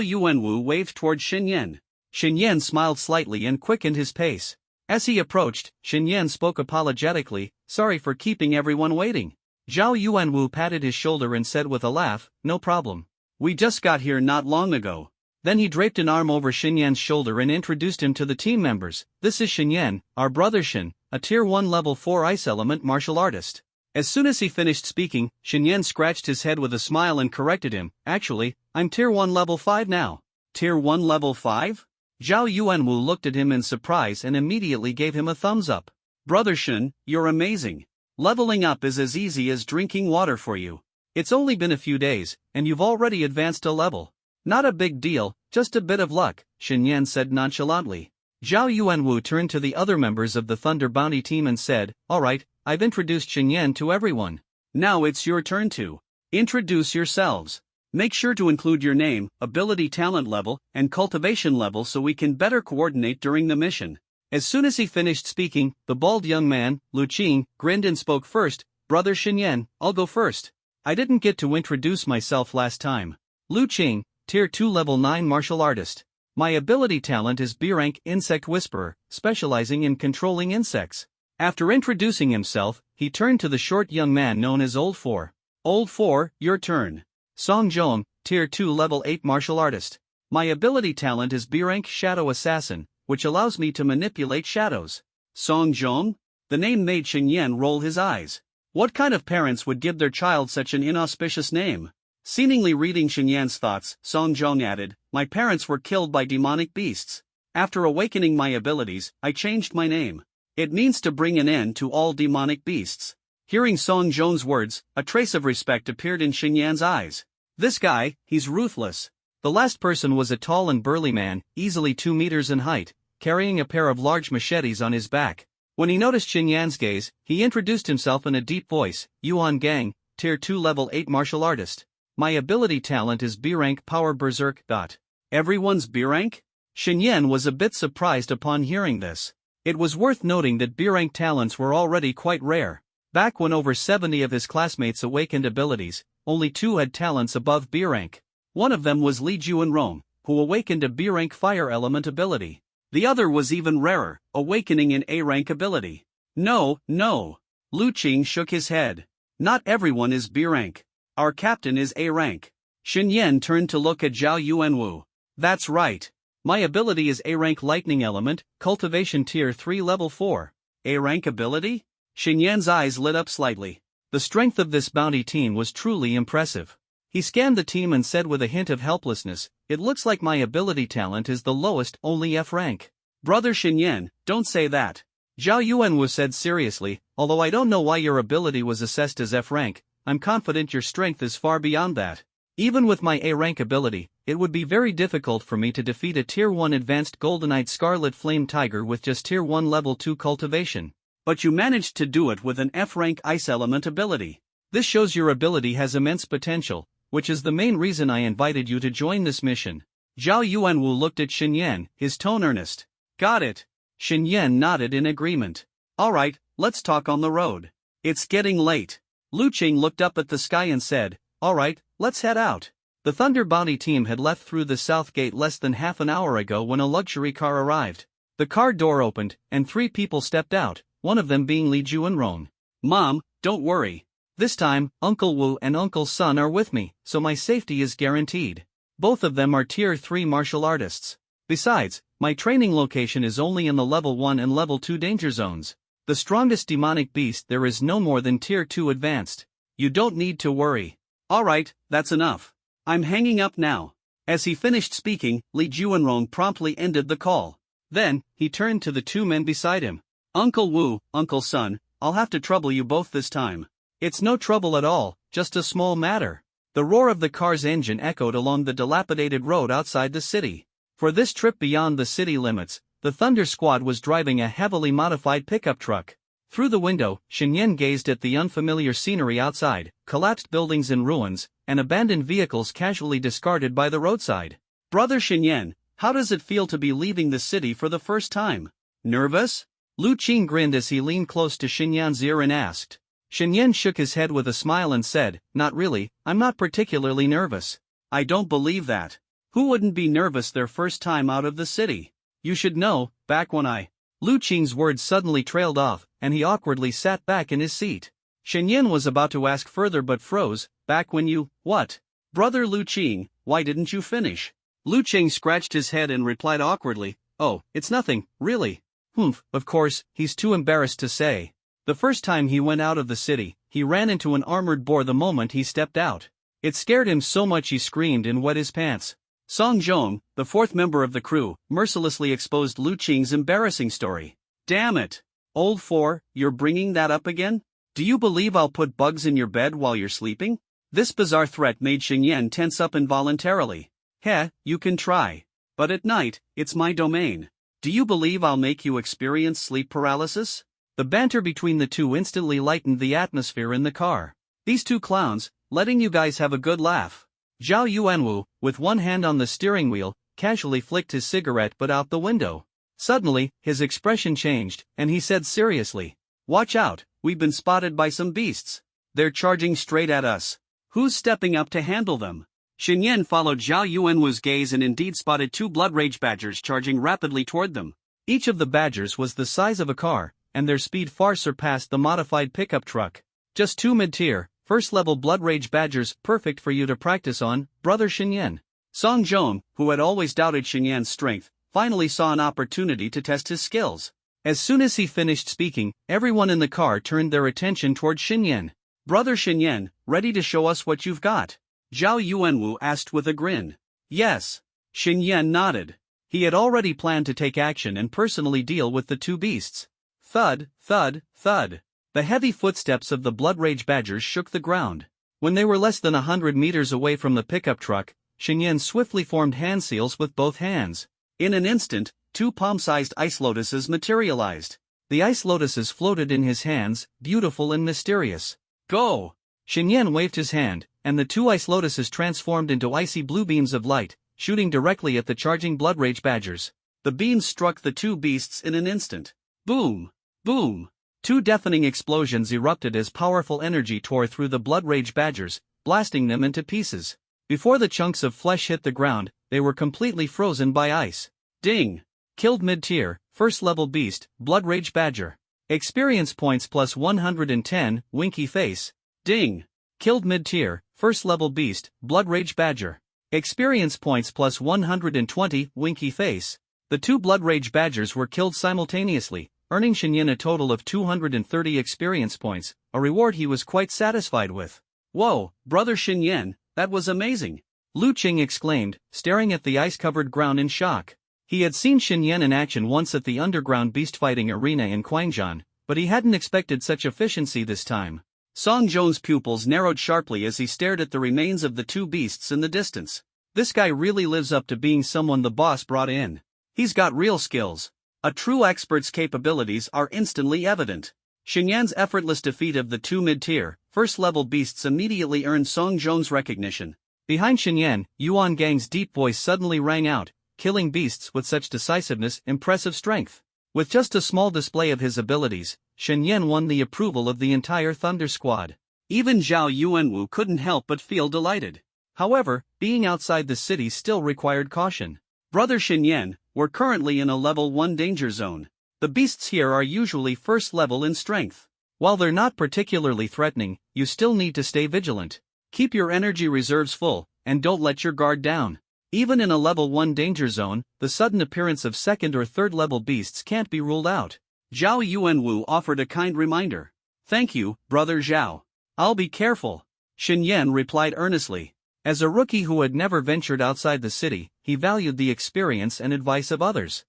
Yuanwu waved toward Xinyan. Xinyan smiled slightly and quickened his pace. As he approached, Xinyan spoke apologetically, "Sorry for keeping everyone waiting." Zhao Yuanwu patted his shoulder and said with a laugh, "No problem. We just got here not long ago." Then he draped an arm over Xinyan's shoulder and introduced him to the team members. "This is Xinyan, our brother Xin, a Tier 1 Level 4 Ice Element martial artist." As soon as he finished speaking, Xinyan scratched his head with a smile and corrected him, "Actually, I'm Tier 1 Level 5 now." Tier 1 Level 5? Zhao Yuanwu looked at him in surprise and immediately gave him a thumbs up. "Brother Xin, you're amazing. Leveling up is as easy as drinking water for you. It's only been a few days, and you've already advanced a level." "Not a big deal, just a bit of luck," Xinyan said nonchalantly. Zhao Yuanwu turned to the other members of the Thunder Bounty team and said, "Alright, I've introduced Xinyan to everyone. Now it's your turn to introduce yourselves. Make sure to include your name, ability talent level, and cultivation level so we can better coordinate during the mission." As soon as he finished speaking, the bald young man, Lu Qing, grinned and spoke first. "Brother Xinyan, I'll go first. I didn't get to introduce myself last time. Lu Qing, Tier 2 Level 9 martial artist. My ability talent is B-rank Insect Whisperer, specializing in controlling insects." After introducing himself, he turned to the short young man known as Old Four. "Old Four, your turn. Song Zhong, Tier 2 Level 8 martial artist. My ability talent is B-rank Shadow Assassin, which allows me to manipulate shadows." Song Zhong? The name made Xinyan roll his eyes. What kind of parents would give their child such an inauspicious name? Seemingly reading Xinyan's thoughts, Song Zhong added, "My parents were killed by demonic beasts. After awakening my abilities, I changed my name. It means to bring an end to all demonic beasts." Hearing Song Zhong's words, a trace of respect appeared in Xinyan's eyes. "This guy, he's ruthless." The last person was a tall and burly man, easily 2 meters in height, carrying a pair of large machetes on his back. When he noticed Xinyan's gaze, he introduced himself in a deep voice, "Yuan Gang, Tier 2 Level 8 martial artist. My ability talent is B-rank Power Berserk. Everyone's B-rank? Xinyan was a bit surprised upon hearing this. It was worth noting that B-rank talents were already quite rare. Back when over 70 of his classmates awakened abilities, only 2 had talents above B-rank. One of them was Li Juanrong, who awakened a B-rank fire element ability. The other was even rarer, awakening an A-rank ability. No. Lu Qing shook his head. "Not everyone is B-rank. Our captain is A-rank." Xinyan turned to look at Zhao Yuanwu. "That's right. My ability is A-rank lightning element, cultivation tier 3 level 4. A-rank ability?" Xinyan's eyes lit up slightly. The strength of this bounty team was truly impressive. He scanned the team and said with a hint of helplessness, "It looks like my ability talent is the lowest, only F rank." "Brother Xinyan, don't say that." Zhao Yuanwu said seriously, "Although I don't know why your ability was assessed as F rank, I'm confident your strength is far beyond that. Even with my A rank ability, it would be very difficult for me to defeat a Tier 1 advanced Goldenite Scarlet Flame Tiger with just Tier 1 Level 2 cultivation. But you managed to do it with an F rank Ice Element ability. This shows your ability has immense potential, which is the main reason I invited you to join this mission." Zhao Yuanwu looked at Xinyan, his tone earnest. "Got it." Xinyan nodded in agreement. "Alright, let's talk on the road. It's getting late." Lu Qing looked up at the sky and said, "Alright, let's head out." The Thunder Bounty team had left through the south gate less than half an hour ago when a luxury car arrived. The car door opened, and 3 people stepped out, one of them being Li Juanrong. "Mom, don't worry. This time, Uncle Wu and Uncle Sun are with me, so my safety is guaranteed. Both of them are Tier 3 martial artists. Besides, my training location is only in the Level 1 and Level 2 danger zones. The strongest demonic beast there is no more than Tier 2 advanced. You don't need to worry." "Alright, that's enough. I'm hanging up now." As he finished speaking, Li Juanrong promptly ended the call. Then, he turned to the 2 men beside him. "Uncle Wu, Uncle Sun, I'll have to trouble you both this time." "It's no trouble at all, just a small matter." The roar of the car's engine echoed along the dilapidated road outside the city. For this trip beyond the city limits, the Thunder Squad was driving a heavily modified pickup truck. Through the window, Xinyan gazed at the unfamiliar scenery outside, collapsed buildings in ruins, and abandoned vehicles casually discarded by the roadside. "Brother Xinyan, how does it feel to be leaving the city for the first time? Nervous?" Lu Qing grinned as he leaned close to Xinyan's ear and asked. Xinyan shook his head with a smile and said, "Not really, I'm not particularly nervous." "I don't believe that. Who wouldn't be nervous their first time out of the city? You should know, back when Lu Qing's words suddenly trailed off, and he awkwardly sat back in his seat. Shen Yan was about to ask further but froze. Back when you, what? Brother Lu Qing, why didn't you finish? Lu Qing scratched his head and replied awkwardly, oh, it's nothing, really. Of course, he's too embarrassed to say. The first time he went out of the city, he ran into an armored boar the moment he stepped out. It scared him so much he screamed and wet his pants. Song Zhong, the fourth member of the crew, mercilessly exposed Lu Qing's embarrassing story. Damn it. Old four, you're bringing that up again? Do you believe I'll put bugs in your bed while you're sleeping? This bizarre threat made Shen Yan tense up involuntarily. Heh, you can try. But at night, it's my domain. Do you believe I'll make you experience sleep paralysis? The banter between the two instantly lightened the atmosphere in the car. These two clowns, letting you guys have a good laugh. Zhao Yuanwu, with one hand on the steering wheel, casually flicked his cigarette butt out the window. Suddenly, his expression changed, and he said seriously, watch out, we've been spotted by some beasts. They're charging straight at us. Who's stepping up to handle them? Shen Yan followed Zhao Yuanwu's gaze and indeed spotted two blood rage badgers charging rapidly toward them. Each of the badgers was the size of a car, and their speed far surpassed the modified pickup truck. Just two mid-tier, first-level blood rage badgers, perfect for you to practice on, brother Shen Yan. Song Zhong, who had always doubted Shen Yan's strength, finally saw an opportunity to test his skills. As soon as he finished speaking, everyone in the car turned their attention toward Shen Yan. Brother Shen Yan, ready to show us what you've got? Zhao Yuanwu asked with a grin. Yes. Shen Yan nodded. He had already planned to take action and personally deal with the two beasts. Thud, thud, thud. The heavy footsteps of the blood rage badgers shook the ground. When they were less than 100 meters away from the pickup truck, Shen Yan swiftly formed hand seals with both hands. In an instant, two palm-sized ice lotuses materialized. The ice lotuses floated in his hands, beautiful and mysterious. Go! Shen Yan waved his hand, and the two ice lotuses transformed into icy blue beams of light, shooting directly at the charging blood rage badgers. The beams struck the two beasts in an instant. Boom! Boom! Two deafening explosions erupted as powerful energy tore through the blood rage badgers, blasting them into pieces. Before the chunks of flesh hit the ground, they were completely frozen by ice. Ding! Killed mid-tier, first-level beast, blood rage badger. Experience points plus 110, winky face. Ding! Killed mid-tier, first-level beast, blood rage badger. Experience points plus 120, winky face. The two blood rage badgers were killed simultaneously, earning Shen Yan a total of 230 experience points, a reward he was quite satisfied with. Whoa, brother Shen Yan, that was amazing! Lu Qing exclaimed, staring at the ice-covered ground in shock. He had seen Shen Yan in action once at the underground beast fighting arena in Quanzhan, but he hadn't expected such efficiency this time. Song Zhong's pupils narrowed sharply as he stared at the remains of the two beasts in the distance. This guy really lives up to being someone the boss brought in. He's got real skills. A true expert's capabilities are instantly evident. Shen Yan's effortless defeat of the two mid-tier, first-level beasts immediately earned Song Zhong's recognition. Behind Shen Yan, Yuan Gang's deep voice suddenly rang out, killing beasts with such decisiveness, impressive strength. With just a small display of his abilities, Shen Yan won the approval of the entire Thunder Squad. Even Zhao Yuanwu couldn't help but feel delighted. However, being outside the city still required caution. Brother Shen Yan, we're currently in a level 1 danger zone. The beasts here are usually first level in strength. While they're not particularly threatening, you still need to stay vigilant. Keep your energy reserves full, and don't let your guard down. Even in a level 1 danger zone, the sudden appearance of second or third level beasts can't be ruled out. Zhao Yuanwu offered a kind reminder. Thank you, brother Zhao. I'll be careful. Shen Yan replied earnestly. As a rookie who had never ventured outside the city, he valued the experience and advice of others.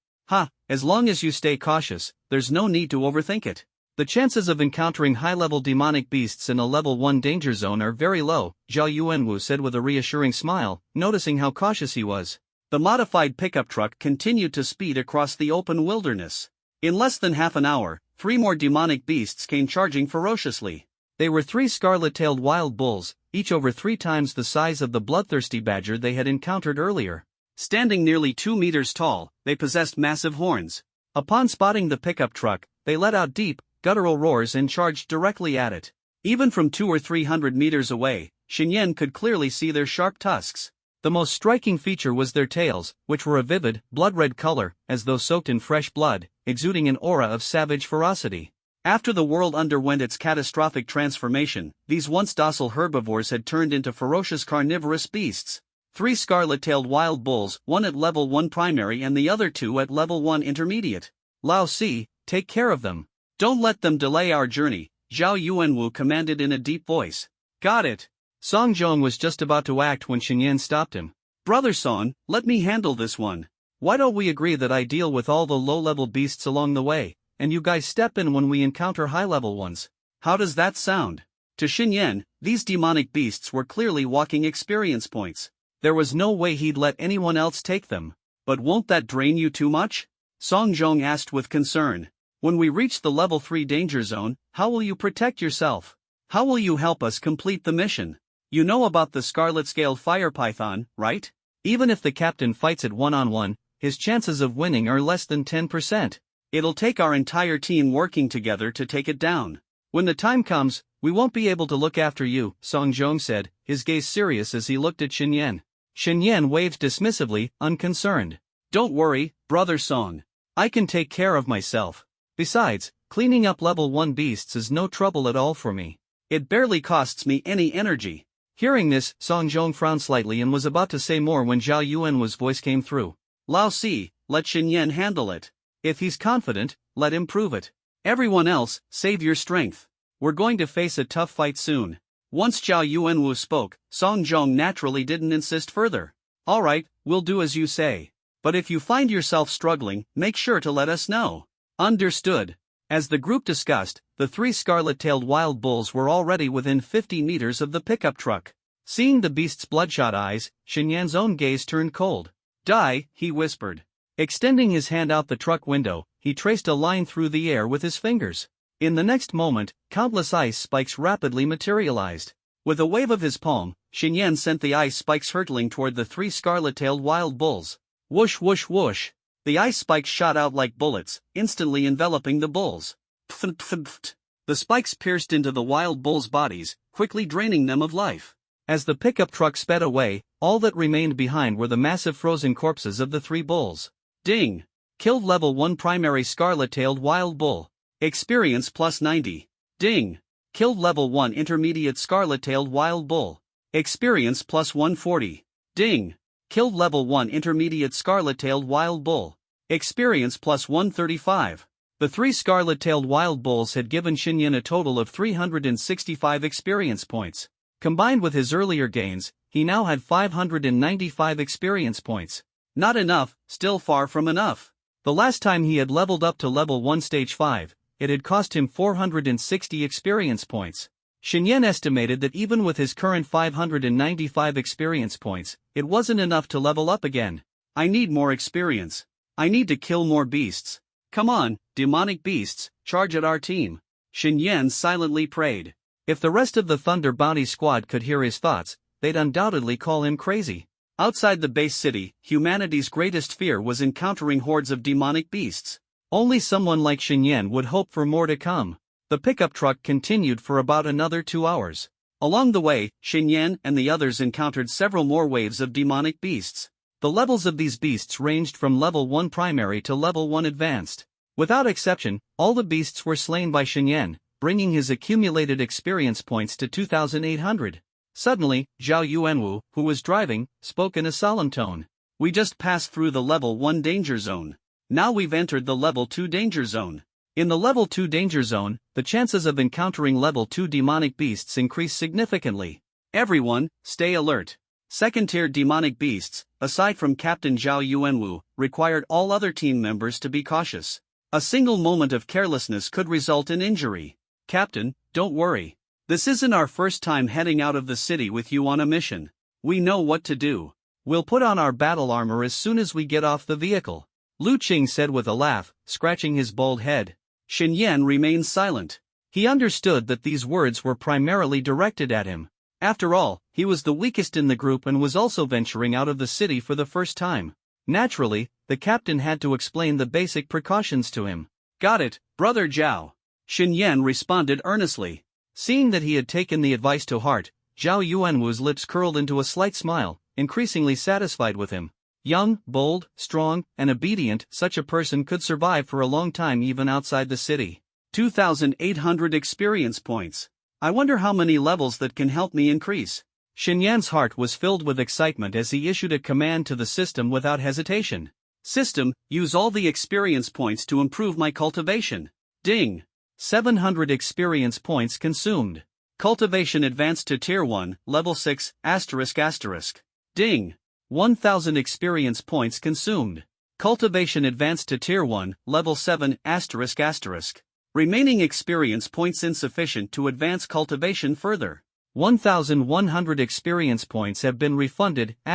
As long as you stay cautious, there's no need to overthink it. The chances of encountering high-level demonic beasts in a level 1 danger zone are very low, Zhao Yuanwu said with a reassuring smile, noticing how cautious he was. The modified pickup truck continued to speed across the open wilderness. In less than half an hour, 3 more demonic beasts came charging ferociously. They were 3 scarlet-tailed wild bulls, each over 3 times the size of the bloodthirsty badger they had encountered earlier. Standing nearly 2 meters tall, they possessed massive horns. Upon spotting the pickup truck, they let out deep, guttural roars and charged directly at it. Even from 200 or 300 meters away, Shen Yan could clearly see their sharp tusks. The most striking feature was their tails, which were a vivid, blood-red color, as though soaked in fresh blood, exuding an aura of savage ferocity. After the world underwent its catastrophic transformation, these once docile herbivores had turned into ferocious carnivorous beasts. 3 scarlet-tailed wild bulls, one at level 1 primary and the other 2 at level 1 intermediate. Lao Si, take care of them. Don't let them delay our journey, Zhao Yuanwu commanded in a deep voice. Got it. Song Zhong was just about to act when Xinyan stopped him. Brother Song, let me handle this one. Why don't we agree that I deal with all the low-level beasts along the way, and you guys step in when we encounter high-level ones? How does that sound? To Xinyan, these demonic beasts were clearly walking experience points. There was no way he'd let anyone else take them. But won't that drain you too much? Song Zhong asked with concern. When we reach the level 3 danger zone, how will you protect yourself? How will you help us complete the mission? You know about the scarlet-scaled fire python, right? Even if the captain fights it one-on-one, his chances of winning are less than 10%. It'll take our entire team working together to take it down. When the time comes, we won't be able to look after you, Song Zhong said, his gaze serious as he looked at Xinyan. Xinyan waved dismissively, unconcerned. Don't worry, brother Song. I can take care of myself. Besides, cleaning up level 1 beasts is no trouble at all for me. It barely costs me any energy. Hearing this, Song Zhong frowned slightly and was about to say more when Zhao Yuanwu's voice came through. Lao Si, let Xinyan handle it. If he's confident, let him prove it. Everyone else, save your strength. We're going to face a tough fight soon. Once Zhao Yuanwu spoke, Song Zhong naturally didn't insist further. Alright, we'll do as you say. But if you find yourself struggling, make sure to let us know. Understood. As the group discussed, the 3 scarlet-tailed wild bulls were already within 50 meters of the pickup truck. Seeing the beast's bloodshot eyes, Xinyan's own gaze turned cold. Die, he whispered. Extending his hand out the truck window, he traced a line through the air with his fingers. In the next moment, countless ice spikes rapidly materialized. With a wave of his palm, Xinyan sent the ice spikes hurtling toward the 3 scarlet-tailed wild bulls. Whoosh whoosh whoosh. The ice spikes shot out like bullets, instantly enveloping the bulls. Pft, pft, pft. The spikes pierced into the wild bulls' bodies, quickly draining them of life. As the pickup truck sped away, all that remained behind were the massive frozen corpses of the 3 bulls. Ding! Killed level 1 primary scarlet-tailed wild bull. Experience plus 90. Ding! Killed level 1 intermediate scarlet-tailed wild bull. Experience plus 140. Ding! Killed level 1 intermediate scarlet-tailed wild bull. Experience plus 135. The 3 scarlet-tailed wild bulls had given Xinyan a total of 365 experience points. Combined with his earlier gains, he now had 595 experience points. Not enough, still far from enough. The last time he had leveled up to level 1 stage 5, it had cost him 460 experience points. Xinyan estimated that even with his current 595 experience points, it wasn't enough to level up again. I need more experience. I need to kill more beasts. Come on, demonic beasts, charge at our team. Xinyan silently prayed. If the rest of the Thunder Bounty Squad could hear his thoughts, they'd undoubtedly call him crazy. Outside the base city, humanity's greatest fear was encountering hordes of demonic beasts. Only someone like Xinyan would hope for more to come. The pickup truck continued for about another 2 hours. Along the way, Xinyan and the others encountered several more waves of demonic beasts. The levels of these beasts ranged from level 1 primary to level 1 advanced. Without exception, all the beasts were slain by Xinyan, bringing his accumulated experience points to 2,800. Suddenly, Zhao Yuanwu, who was driving, spoke in a solemn tone. We just passed through the level 1 danger zone. Now we've entered the level 2 danger zone. In the level 2 danger zone, the chances of encountering level 2 demonic beasts increase significantly. Everyone, stay alert. Second-tier demonic beasts, aside from Captain Zhao Yuanwu, required all other team members to be cautious. A single moment of carelessness could result in injury. Captain, don't worry. This isn't our first time heading out of the city with you on a mission. We know what to do. We'll put on our battle armor as soon as we get off the vehicle. Lu Qing said with a laugh, scratching his bald head. Xinyan remained silent. He understood that these words were primarily directed at him. After all, he was the weakest in the group and was also venturing out of the city for the first time. Naturally, the captain had to explain the basic precautions to him. Got it, Brother Zhao. Xinyan responded earnestly. Seeing that he had taken the advice to heart, Zhao Yuanwu's lips curled into a slight smile, increasingly satisfied with him. Young, bold, strong, and obedient, such a person could survive for a long time even outside the city. 2,800 experience points. I wonder how many levels that can help me increase. Xinyan's heart was filled with excitement as he issued a command to the system without hesitation. System, use all the experience points to improve my cultivation. Ding! 700 experience points consumed. Cultivation advanced to Tier 1, Level 6, ***. Ding! 1,000 experience points consumed. Cultivation advanced to Tier 1, Level 7, ***. Remaining experience points insufficient to advance cultivation further. 1,100 experience points have been refunded, ***.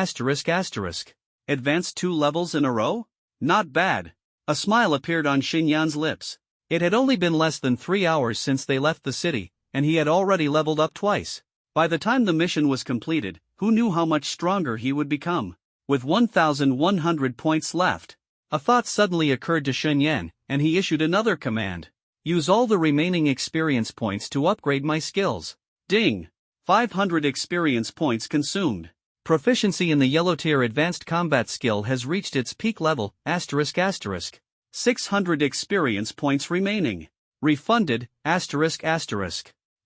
Advanced 2 levels in a row? Not bad. A smile appeared on Xinyan's lips. It had only been less than 3 hours since they left the city, and he had already leveled up twice. By the time the mission was completed, who knew how much stronger he would become? With 1,100 points left, a thought suddenly occurred to Xinyan, and he issued another command. Use all the remaining experience points to upgrade my skills. Ding! 500 experience points consumed. Proficiency in the yellow tier advanced combat skill has reached its peak level, ***. 600 experience points remaining. Refunded, ***.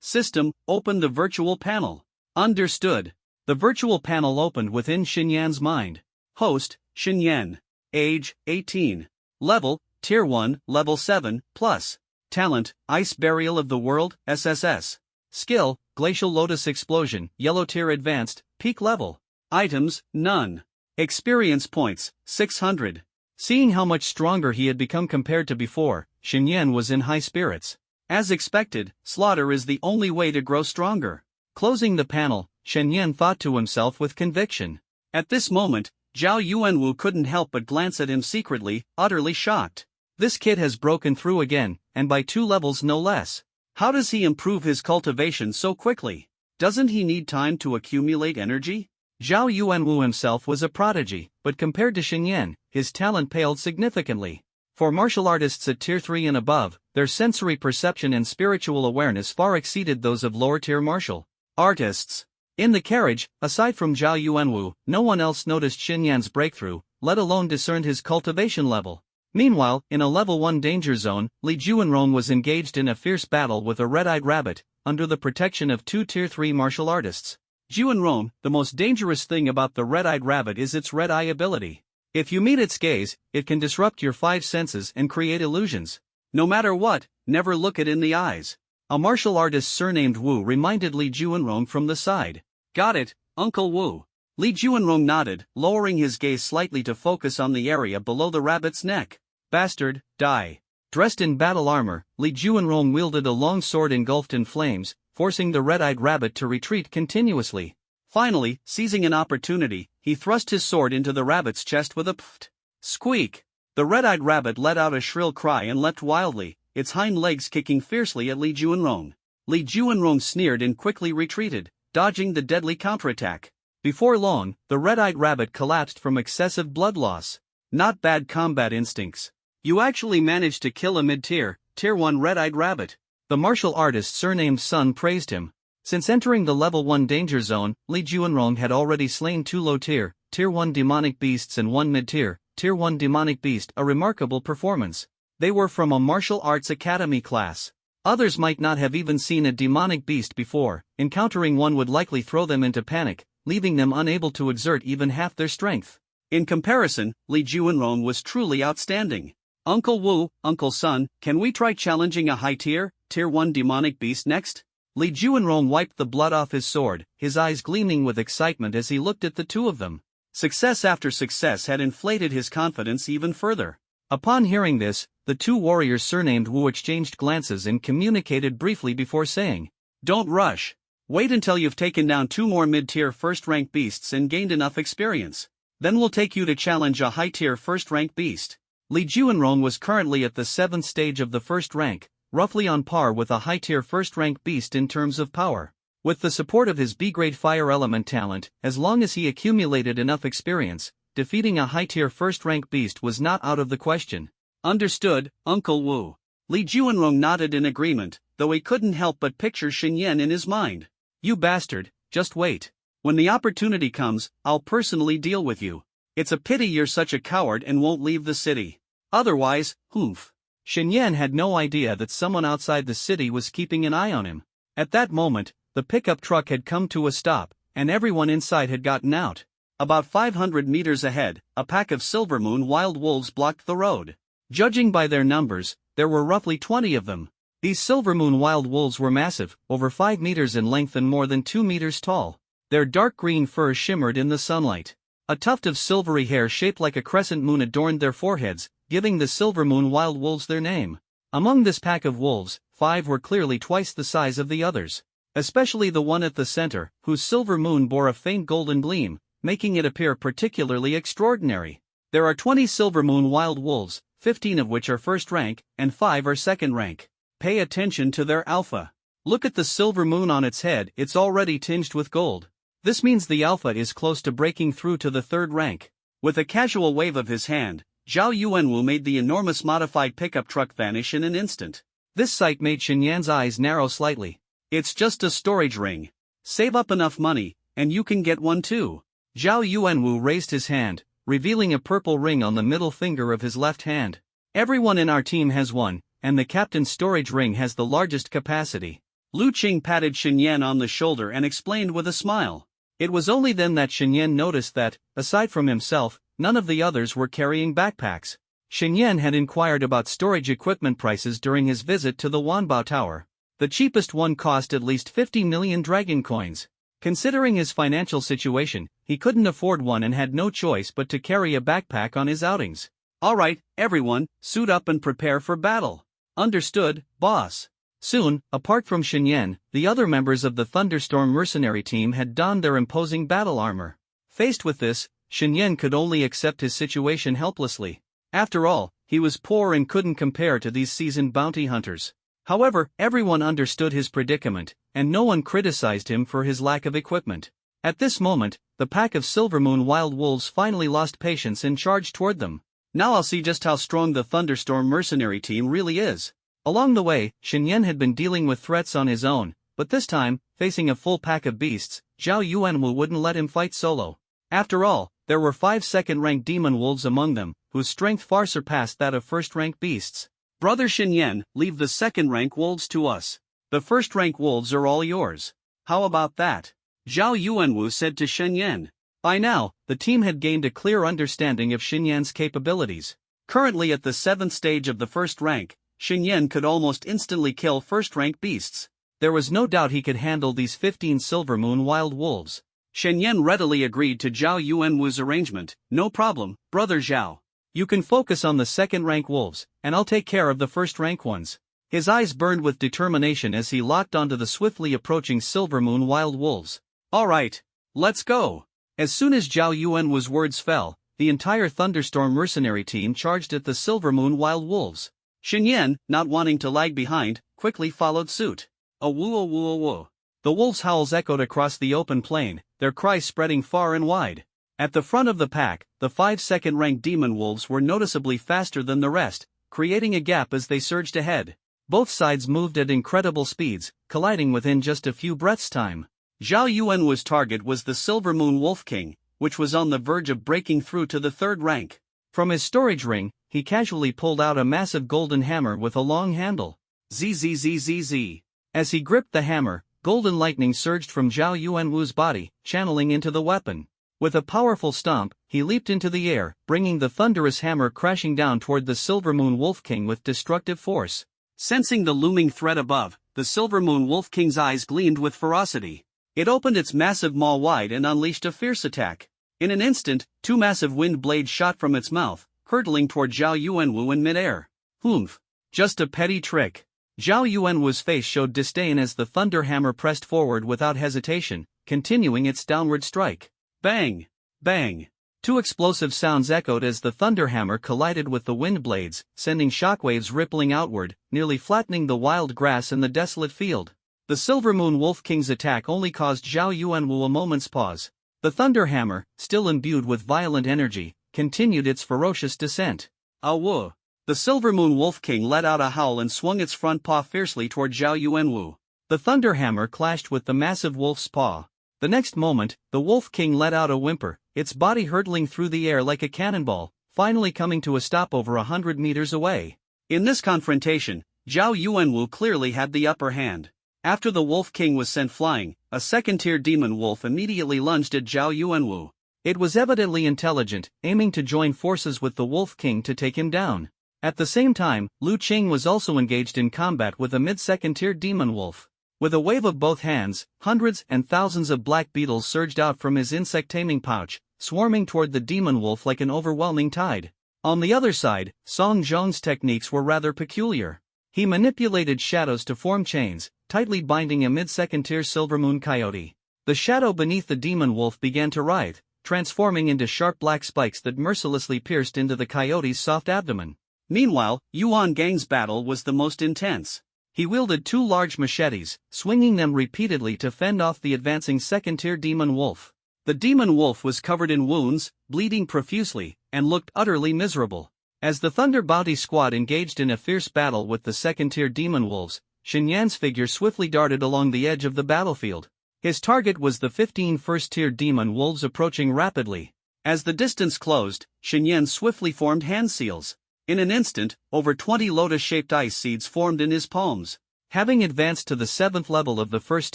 System, open the virtual panel. Understood. The virtual panel opened within Xinyan's mind. Host, Xinyan. Age, 18. Level, Tier 1, Level 7, plus. Talent, Ice Burial of the World, SSS. Skill, Glacial Lotus Explosion, Yellow Tier Advanced, Peak Level. Items, none. Experience points, 600. Seeing how much stronger he had become compared to before, Xinyan was in high spirits. As expected, slaughter is the only way to grow stronger. Closing the panel, Xinyan thought to himself with conviction. At this moment, Zhao Yuanwu couldn't help but glance at him secretly, utterly shocked. This kid has broken through again, and by 2 levels no less. How does he improve his cultivation so quickly? Doesn't he need time to accumulate energy? Zhao Yuanwu himself was a prodigy, but compared to Xinyan, his talent paled significantly. For martial artists at Tier 3 and above, their sensory perception and spiritual awareness far exceeded those of lower-tier martial artists. In the carriage, aside from Zhao Yuanwu, no one else noticed Xinyan's breakthrough, let alone discerned his cultivation level. Meanwhile, in a Level 1 danger zone, Li Juanrong was engaged in a fierce battle with a red-eyed rabbit, under the protection of 2 Tier 3 martial artists. Juanrong, the most dangerous thing about the red-eyed rabbit is its red eye ability. If you meet its gaze, it can disrupt your 5 senses and create illusions. No matter what, never look it in the eyes. A martial artist surnamed Wu reminded Li Juanrong from the side. Got it, Uncle Wu. Li Juanrong nodded, lowering his gaze slightly to focus on the area below the rabbit's neck. Bastard, die. Dressed in battle armor, Li Juanrong wielded a long sword engulfed in flames, forcing the red-eyed rabbit to retreat continuously. Finally, seizing an opportunity, he thrust his sword into the rabbit's chest with a pft. Squeak! The red-eyed rabbit let out a shrill cry and leapt wildly, its hind legs kicking fiercely at Li Juanrong. Li Juanrong sneered and quickly retreated, dodging the deadly counterattack. Before long, the red-eyed rabbit collapsed from excessive blood loss. Not bad combat instincts. You actually managed to kill a mid-tier, Tier 1 red-eyed rabbit. The martial artist surnamed Sun praised him. Since entering the Level 1 danger zone, Li Juanrong had already slain 2 low-tier, Tier 1 demonic beasts and 1 mid-tier, Tier 1 demonic beast, a remarkable performance. They were from a martial arts academy class. Others might not have even seen a demonic beast before. Encountering one would likely throw them into panic, leaving them unable to exert even half their strength. In comparison, Li Juanrong was truly outstanding. Uncle Wu, Uncle Sun, can we try challenging a high-tier, Tier 1 demonic beast next? Li Juanrong wiped the blood off his sword, his eyes gleaming with excitement as he looked at the 2 of them. Success after success had inflated his confidence even further. Upon hearing this, the 2 warriors surnamed Wu exchanged glances and communicated briefly before saying, "Don't rush. Wait until you've taken down 2 more mid-tier first-rank beasts and gained enough experience. Then we'll take you to challenge a high-tier first-rank beast." Li Juanrong was currently at the 7th stage of the first rank, roughly on par with a high-tier first-rank beast in terms of power. With the support of his B-grade fire element talent, as long as he accumulated enough experience, defeating a high-tier first-rank beast was not out of the question. Understood, Uncle Wu. Li Juanrong nodded in agreement, though he couldn't help but picture Xinyan in his mind. You bastard, just wait. When the opportunity comes, I'll personally deal with you. It's a pity you're such a coward and won't leave the city. Otherwise, humph. Shen had no idea that someone outside the city was keeping an eye on him. At that moment, the pickup truck had come to a stop, and everyone inside had gotten out. About 500 meters ahead, a pack of Silvermoon wild wolves blocked the road. Judging by their numbers, there were roughly 20 of them. These Silvermoon wild wolves were massive, over 5 meters in length and more than 2 meters tall. Their dark green fur shimmered in the sunlight. A tuft of silvery hair shaped like a crescent moon adorned their foreheads, giving the Silvermoon wild wolves their name. Among this pack of wolves, 5 were clearly twice the size of the others. Especially the one at the center, whose silver moon bore a faint golden gleam, making it appear particularly extraordinary. There are 20 Silvermoon wild wolves, 15 of which are first rank, and 5 are second rank. Pay attention to their alpha. Look at the silver moon on its head, it's already tinged with gold. This means the alpha is close to breaking through to the third rank. With a casual wave of his hand, Zhao Yuanwu made the enormous modified pickup truck vanish in an instant. This sight made Shen Yan's eyes narrow slightly. It's just a storage ring. Save up enough money, and you can get one too. Zhao Yuanwu raised his hand, revealing a purple ring on the middle finger of his left hand. Everyone in our team has one, and the captain's storage ring has the largest capacity. Lu Qing patted Shen Yan on the shoulder and explained with a smile. It was only then that Shen Yan noticed that, aside from himself, none of the others were carrying backpacks. Shen Yan had inquired about storage equipment prices during his visit to the Wanbao Tower. The cheapest one cost at least 50 million dragon coins. Considering his financial situation, he couldn't afford one and had no choice but to carry a backpack on his outings. Alright, everyone, suit up and prepare for battle. Understood, boss. Soon, apart from Shen Yan, the other members of the Thunderstorm mercenary team had donned their imposing battle armor. Faced with this, Shen Yan could only accept his situation helplessly. After all, he was poor and couldn't compare to these seasoned bounty hunters. However, everyone understood his predicament, and no one criticized him for his lack of equipment. At this moment, the pack of Silvermoon wild wolves finally lost patience and charged toward them. Now I'll see just how strong the Thunderstorm mercenary team really is. Along the way, Shen Yan had been dealing with threats on his own, but this time, facing a full pack of beasts, Zhao Yuanwu wouldn't let him fight solo. After all, there were 5 second-rank demon wolves among them, whose strength far surpassed that of first-rank beasts. Brother Shen Yan, leave the second-rank wolves to us. The first-rank wolves are all yours. How about that? Zhao Yuanwu said to Shen Yan. By now, the team had gained a clear understanding of Shen Yan's capabilities. Currently at the 7th stage of the first rank, Shen Yan could almost instantly kill first-rank beasts. There was no doubt he could handle these 15 Silvermoon wild wolves. Shen Yan readily agreed to Zhao Yuanwu's arrangement. No problem, brother Zhao. You can focus on the second-rank wolves, and I'll take care of the first-rank ones. His eyes burned with determination as he locked onto the swiftly approaching Silvermoon wild wolves. Alright, let's go. As soon as Zhao Yuanwu's words fell, the entire Thunderstorm mercenary team charged at the Silvermoon wild wolves. Shen Yan, not wanting to lag behind, quickly followed suit. A woo a woo a woo. The wolves' howls echoed across the open plain, their cries spreading far and wide. At the front of the pack, the 5 second-rank demon wolves were noticeably faster than the rest, creating a gap as they surged ahead. Both sides moved at incredible speeds, colliding within just a few breaths' time. Zhao Yuanwu's target was the Silvermoon Wolf King, which was on the verge of breaking through to the third rank. From his storage ring, he casually pulled out a massive golden hammer with a long handle. Zzzzz. As he gripped the hammer, golden lightning surged from Zhao Yuanwu's body, channeling into the weapon. With a powerful stomp, he leaped into the air, bringing the thunderous hammer crashing down toward the Silvermoon Wolf King with destructive force. Sensing the looming threat above, the Silvermoon Wolf King's eyes gleamed with ferocity. It opened its massive maw wide and unleashed a fierce attack. In an instant, 2 massive wind blades shot from its mouth, hurtling toward Zhao Yuanwu in midair. Humph. Just a petty trick. Zhao Yuanwu's face showed disdain as the thunder hammer pressed forward without hesitation, continuing its downward strike. Bang! Bang! 2 explosive sounds echoed as the thunder hammer collided with the wind blades, sending shockwaves rippling outward, nearly flattening the wild grass in the desolate field. The Silvermoon Wolf King's attack only caused Zhao Yuanwu a moment's pause. The thunder hammer, still imbued with violent energy, continued its ferocious descent. Awoo! The Silvermoon Wolf King let out a howl and swung its front paw fiercely toward Zhao Yuanwu. The thunder hammer clashed with the massive wolf's paw. The next moment, the Wolf King let out a whimper, its body hurtling through the air like a cannonball, finally coming to a stop over 100 meters away. In this confrontation, Zhao Yuanwu clearly had the upper hand. After the Wolf King was sent flying, a second-tier demon wolf immediately lunged at Zhao Yuanwu. It was evidently intelligent, aiming to join forces with the Wolf King to take him down. At the same time, Lu Qing was also engaged in combat with a mid-second-tier demon wolf. With a wave of both hands, hundreds and thousands of black beetles surged out from his insect-taming pouch, swarming toward the demon wolf like an overwhelming tide. On the other side, Song Zhong's techniques were rather peculiar. He manipulated shadows to form chains, tightly binding a mid-second-tier silvermoon coyote. The shadow beneath the demon wolf began to writhe, transforming into sharp black spikes that mercilessly pierced into the coyote's soft abdomen. Meanwhile, Yuan Gang's battle was the most intense. He wielded two large machetes, swinging them repeatedly to fend off the advancing second-tier demon wolf. The demon wolf was covered in wounds, bleeding profusely, and looked utterly miserable. As the Thunder Bounty Squad engaged in a fierce battle with the second-tier demon wolves, Shen Yan's figure swiftly darted along the edge of the battlefield. His target was the 15 first-tier demon wolves approaching rapidly. As the distance closed, Shen Yan swiftly formed hand seals. In an instant, over 20 lotus-shaped ice seeds formed in his palms. Having advanced to the 7th level of the first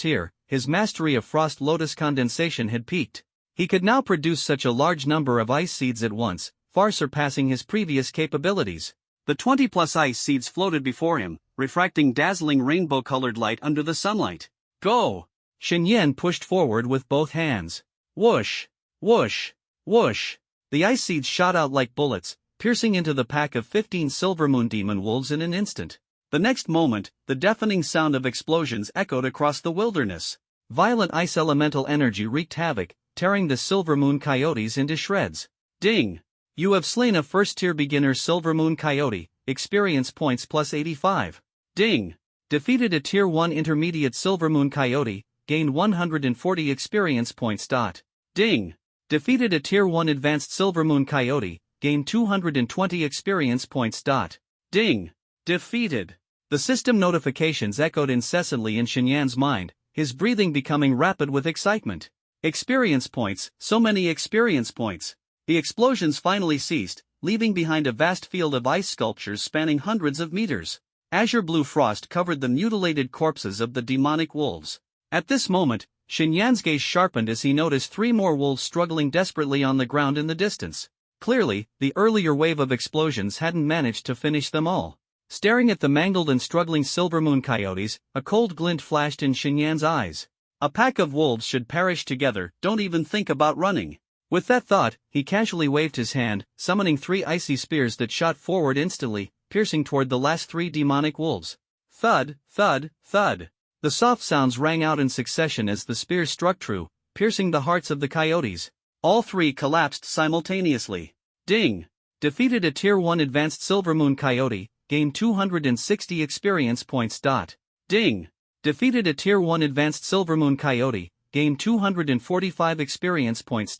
tier, his mastery of frost lotus condensation had peaked. He could now produce such a large number of ice seeds at once, far surpassing his previous capabilities. The 20-plus ice seeds floated before him, refracting dazzling rainbow-colored light under the sunlight. Go! Shen Yan pushed forward with both hands. Whoosh! Whoosh! Whoosh! The ice seeds shot out like bullets, piercing into the pack of 15 silvermoon demon wolves in an instant. The next moment, the deafening sound of explosions echoed across the wilderness. Violent ice elemental energy wreaked havoc, tearing the silvermoon coyotes into shreds. Ding! You have slain a first-tier beginner silvermoon coyote, experience points plus 85. Ding! Defeated a tier 1 intermediate silvermoon coyote, gained 140 experience points. Ding! Defeated a tier 1 advanced silvermoon coyote, gained 220 experience points. Ding! Defeated! The system notifications echoed incessantly in Shen Yan's mind, his breathing becoming rapid with excitement. Experience points, so many experience points. The explosions finally ceased, leaving behind a vast field of ice sculptures spanning hundreds of meters. Azure blue frost covered the mutilated corpses of the demonic wolves. At this moment, Shen Yan's gaze sharpened as he noticed 3 more wolves struggling desperately on the ground in the distance. Clearly, the earlier wave of explosions hadn't managed to finish them all. Staring at the mangled and struggling silvermoon coyotes, a cold glint flashed in Shen Yan's eyes. A pack of wolves should perish together, don't even think about running. With that thought, he casually waved his hand, summoning 3 icy spears that shot forward instantly, piercing toward the last 3 demonic wolves. Thud, thud, thud. The soft sounds rang out in succession as the spears struck true, piercing the hearts of the coyotes. All 3 collapsed simultaneously. Ding! Defeated a tier 1 advanced silvermoon coyote, gained 260 experience points. Ding! Defeated a tier 1 advanced silvermoon coyote, gained 245 experience points.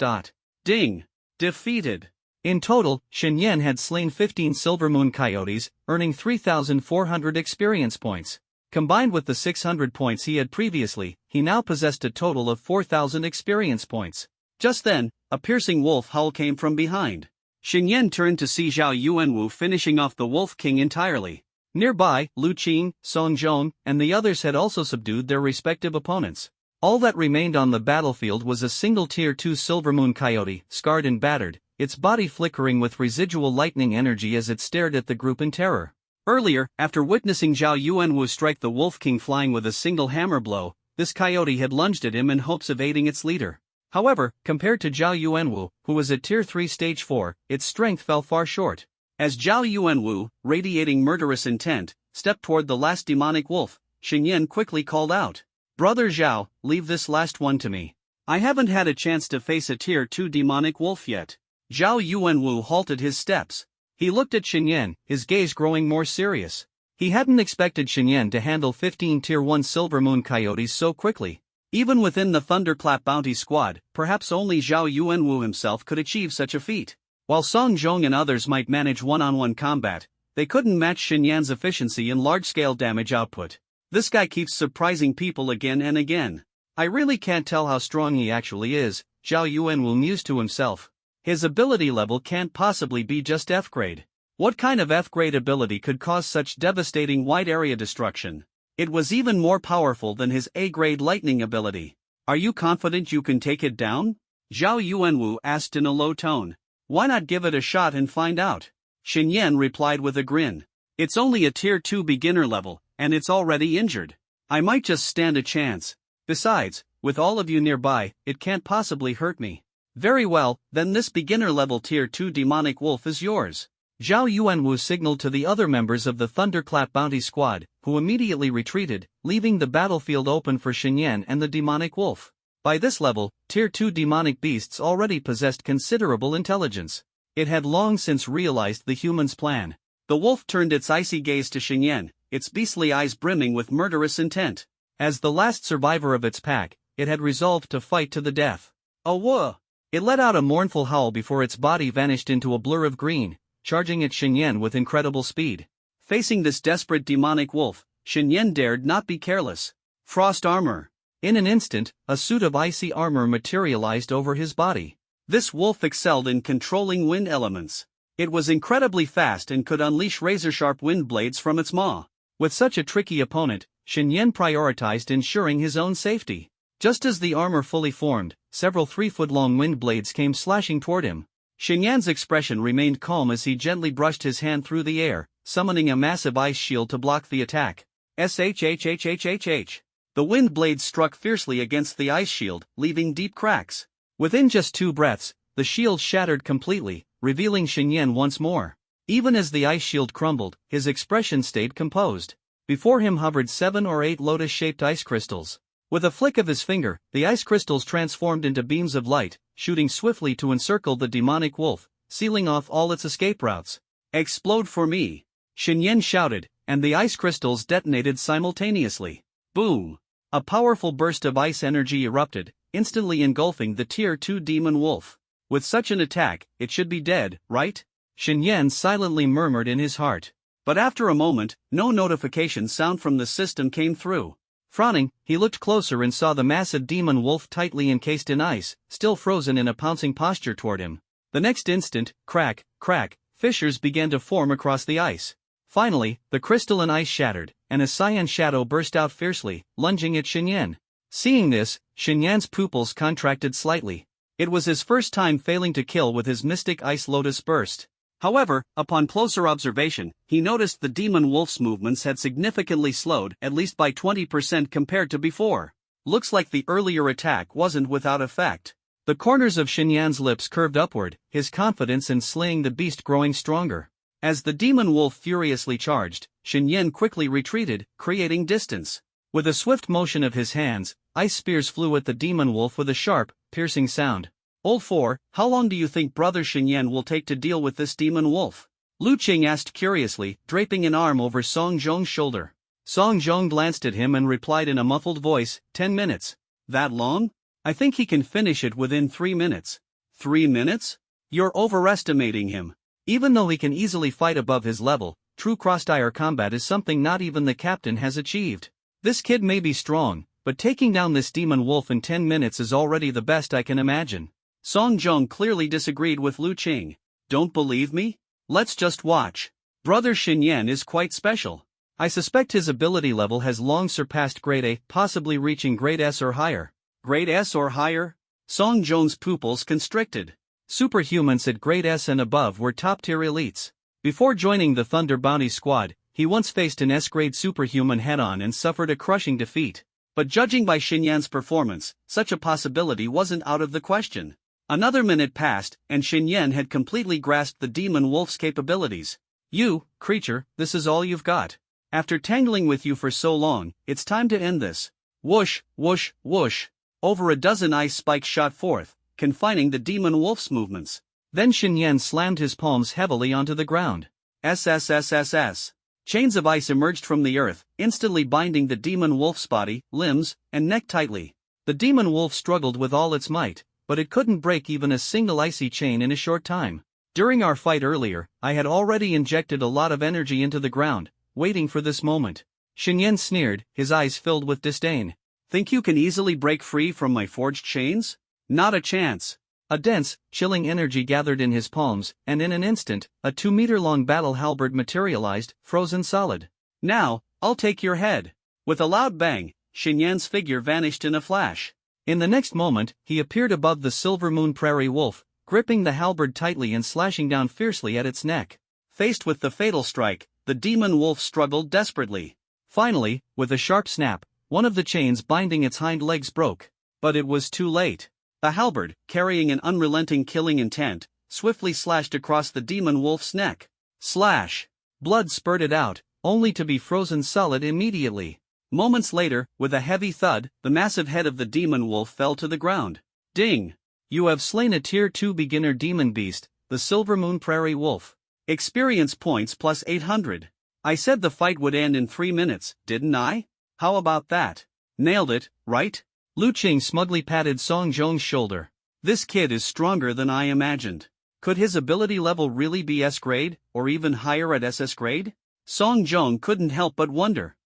Ding! Defeated! In total, Shen Yan had slain 15 silvermoon coyotes, earning 3,400 experience points. Combined with the 600 points he had previously, he now possessed a total of 4,000 experience points. Just then, a piercing wolf howl came from behind. Shen Yan turned to see Zhao Yuanwu finishing off the Wolf King entirely. Nearby, Lu Qing, Song Zhong, and the others had also subdued their respective opponents. All that remained on the battlefield was a single tier 2 silvermoon coyote, scarred and battered, its body flickering with residual lightning energy as it stared at the group in terror. Earlier, after witnessing Zhao Yuanwu strike the Wolf King flying with a single hammer blow, this coyote had lunged at him in hopes of aiding its leader. However, compared to Zhao Yuanwu, who was at tier 3 stage 4, its strength fell far short. As Zhao Yuanwu, radiating murderous intent, stepped toward the last demonic wolf, Shen Yan quickly called out, "Brother Zhao, leave this last one to me. I haven't had a chance to face a tier 2 demonic wolf yet." Zhao Yuanwu halted his steps. He looked at Shen Yan, his gaze growing more serious. He hadn't expected Shen Yan to handle 15 tier 1 silvermoon coyotes so quickly. Even within the Thunderclap Bounty Squad, perhaps only Zhao Yuanwu himself could achieve such a feat. While Song Zhong and others might manage one-on-one combat, they couldn't match Shen Yan's efficiency in large-scale damage output. This guy keeps surprising people again and again. I really can't tell how strong he actually is, Zhao Yuanwu mused to himself. His ability level can't possibly be just F grade. What kind of F grade ability could cause such devastating wide area destruction? It was even more powerful than his A grade lightning ability. Are you confident you can take it down? Zhao Yuanwu asked in a low tone. Why not give it a shot and find out? Xin Yan replied with a grin. It's only a tier 2 beginner level, and it's already injured. I might just stand a chance. Besides, with all of you nearby, it can't possibly hurt me. Very well, then this beginner level tier 2 demonic wolf is yours. Zhao Yuanwu signaled to the other members of the Thunderclap Bounty Squad, who immediately retreated, leaving the battlefield open for Xin Yan and the demonic wolf. By this level, tier 2 demonic beasts already possessed considerable intelligence. It had long since realized the human's plan. The wolf turned its icy gaze to Xin Yan, its beastly eyes brimming with murderous intent. As the last survivor of its pack, it had resolved to fight to the death. Oh whoa! It let out a mournful howl before its body vanished into a blur of green, charging at Xin Yan with incredible speed. Facing this desperate demonic wolf, Xin Yan dared not be careless. Frost armor. In an instant, a suit of icy armor materialized over his body. This wolf excelled in controlling wind elements. It was incredibly fast and could unleash razor-sharp wind blades from its maw. With such a tricky opponent, Xin Yan prioritized ensuring his own safety. Just as the armor fully formed, several 3-foot-long wind blades came slashing toward him. Xin Yan's expression remained calm as he gently brushed his hand through the air, summoning a massive ice shield to block the attack. Shhhhhhh. The wind blades struck fiercely against the ice shield, leaving deep cracks. Within just 2 breaths, the shield shattered completely, revealing Xin Yan once more. Even as the ice shield crumbled, his expression stayed composed. Before him hovered 7 or 8 lotus-shaped ice crystals. With a flick of his finger, the ice crystals transformed into beams of light, shooting swiftly to encircle the demonic wolf, sealing off all its escape routes. Explode for me! Xin Yan shouted, and the ice crystals detonated simultaneously. Boom! A powerful burst of ice energy erupted, instantly engulfing the tier 2 demon wolf. With such an attack, it should be dead, right? Xin Yan silently murmured in his heart. But after a moment, no notification sound from the system came through. Frowning, he looked closer and saw the massive demon wolf tightly encased in ice, still frozen in a pouncing posture toward him. The next instant, crack, crack, fissures began to form across the ice. Finally, the crystalline ice shattered, and a cyan shadow burst out fiercely, lunging at Xin Yan. Seeing this, Xin Yan's pupils contracted slightly. It was his first time failing to kill with his mystic ice lotus burst. However, upon closer observation, he noticed the demon wolf's movements had significantly slowed, at least by 20% compared to before. Looks like the earlier attack wasn't without effect. The corners of Xin Yan's lips curved upward, his confidence in slaying the beast growing stronger. As the demon wolf furiously charged, Xin Yan quickly retreated, creating distance. With a swift motion of his hands, ice spears flew at the demon wolf with a sharp, piercing sound. Old 4, how long do you think Brother Xin Yan will take to deal with this demon wolf? Lu Qing asked curiously, draping an arm over Song Zhong's shoulder. Song Zhong glanced at him and replied in a muffled voice, 10 minutes. That long? I think he can finish it within 3 minutes. 3 minutes? You're overestimating him. Even though he can easily fight above his level, true cross-tire combat is something not even the captain has achieved. This kid may be strong, but taking down this demon wolf in 10 minutes is already the best I can imagine. Song Zhong clearly disagreed with Lu Qing. Don't believe me? Let's just watch. Brother Xin Yan is quite special. I suspect his ability level has long surpassed grade A, possibly reaching grade S or higher. Grade S or higher? Song Zhong's pupils constricted. Superhumans at grade S and above were top-tier elites. Before joining the Thunder Bounty Squad, he once faced an S-grade superhuman head-on and suffered a crushing defeat. But judging by Xin Yan's performance, such a possibility wasn't out of the question. Another minute passed, and Xin Yan had completely grasped the demon wolf's capabilities. You, creature, this is all you've got. After tangling with you for so long, it's time to end this. Whoosh, whoosh, whoosh. Over a dozen ice spikes shot forth, confining the demon wolf's movements. Then Xin Yan slammed his palms heavily onto the ground. SSS. Chains of ice emerged from the earth, instantly binding the demon wolf's body, limbs, and neck tightly. The demon wolf struggled with all its might, but it couldn't break even a single icy chain in a short time. During our fight earlier, I had already injected a lot of energy into the ground, waiting for this moment. Xin Yan sneered, his eyes filled with disdain. Think you can easily break free from my forged chains? Not a chance. A dense, chilling energy gathered in his palms, and in an instant, a 2-meter-long battle halberd materialized, frozen solid. Now, I'll take your head. With a loud bang, Xinyan's figure vanished in a flash. In the next moment, he appeared above the Silver Moon Prairie Wolf, gripping the halberd tightly and slashing down fiercely at its neck. Faced with the fatal strike, the demon wolf struggled desperately. Finally, with a sharp snap, one of the chains binding its hind legs broke. But it was too late. The halberd, carrying an unrelenting killing intent, swiftly slashed across the demon wolf's neck. Slash! Blood spurted out, only to be frozen solid immediately. Moments later, with a heavy thud, the massive head of the demon wolf fell to the ground. Ding! You have slain a Tier 2 beginner demon beast, the Silver Moon Prairie Wolf. Experience points plus 800. I said the fight would end in 3 minutes, didn't I? How about that? Nailed it, right? Lu Qing smugly patted Song Zhong's shoulder. This kid is stronger than I imagined. Could his ability level really be S grade, or even higher at SS grade? Song Zhong couldn't help but wonder.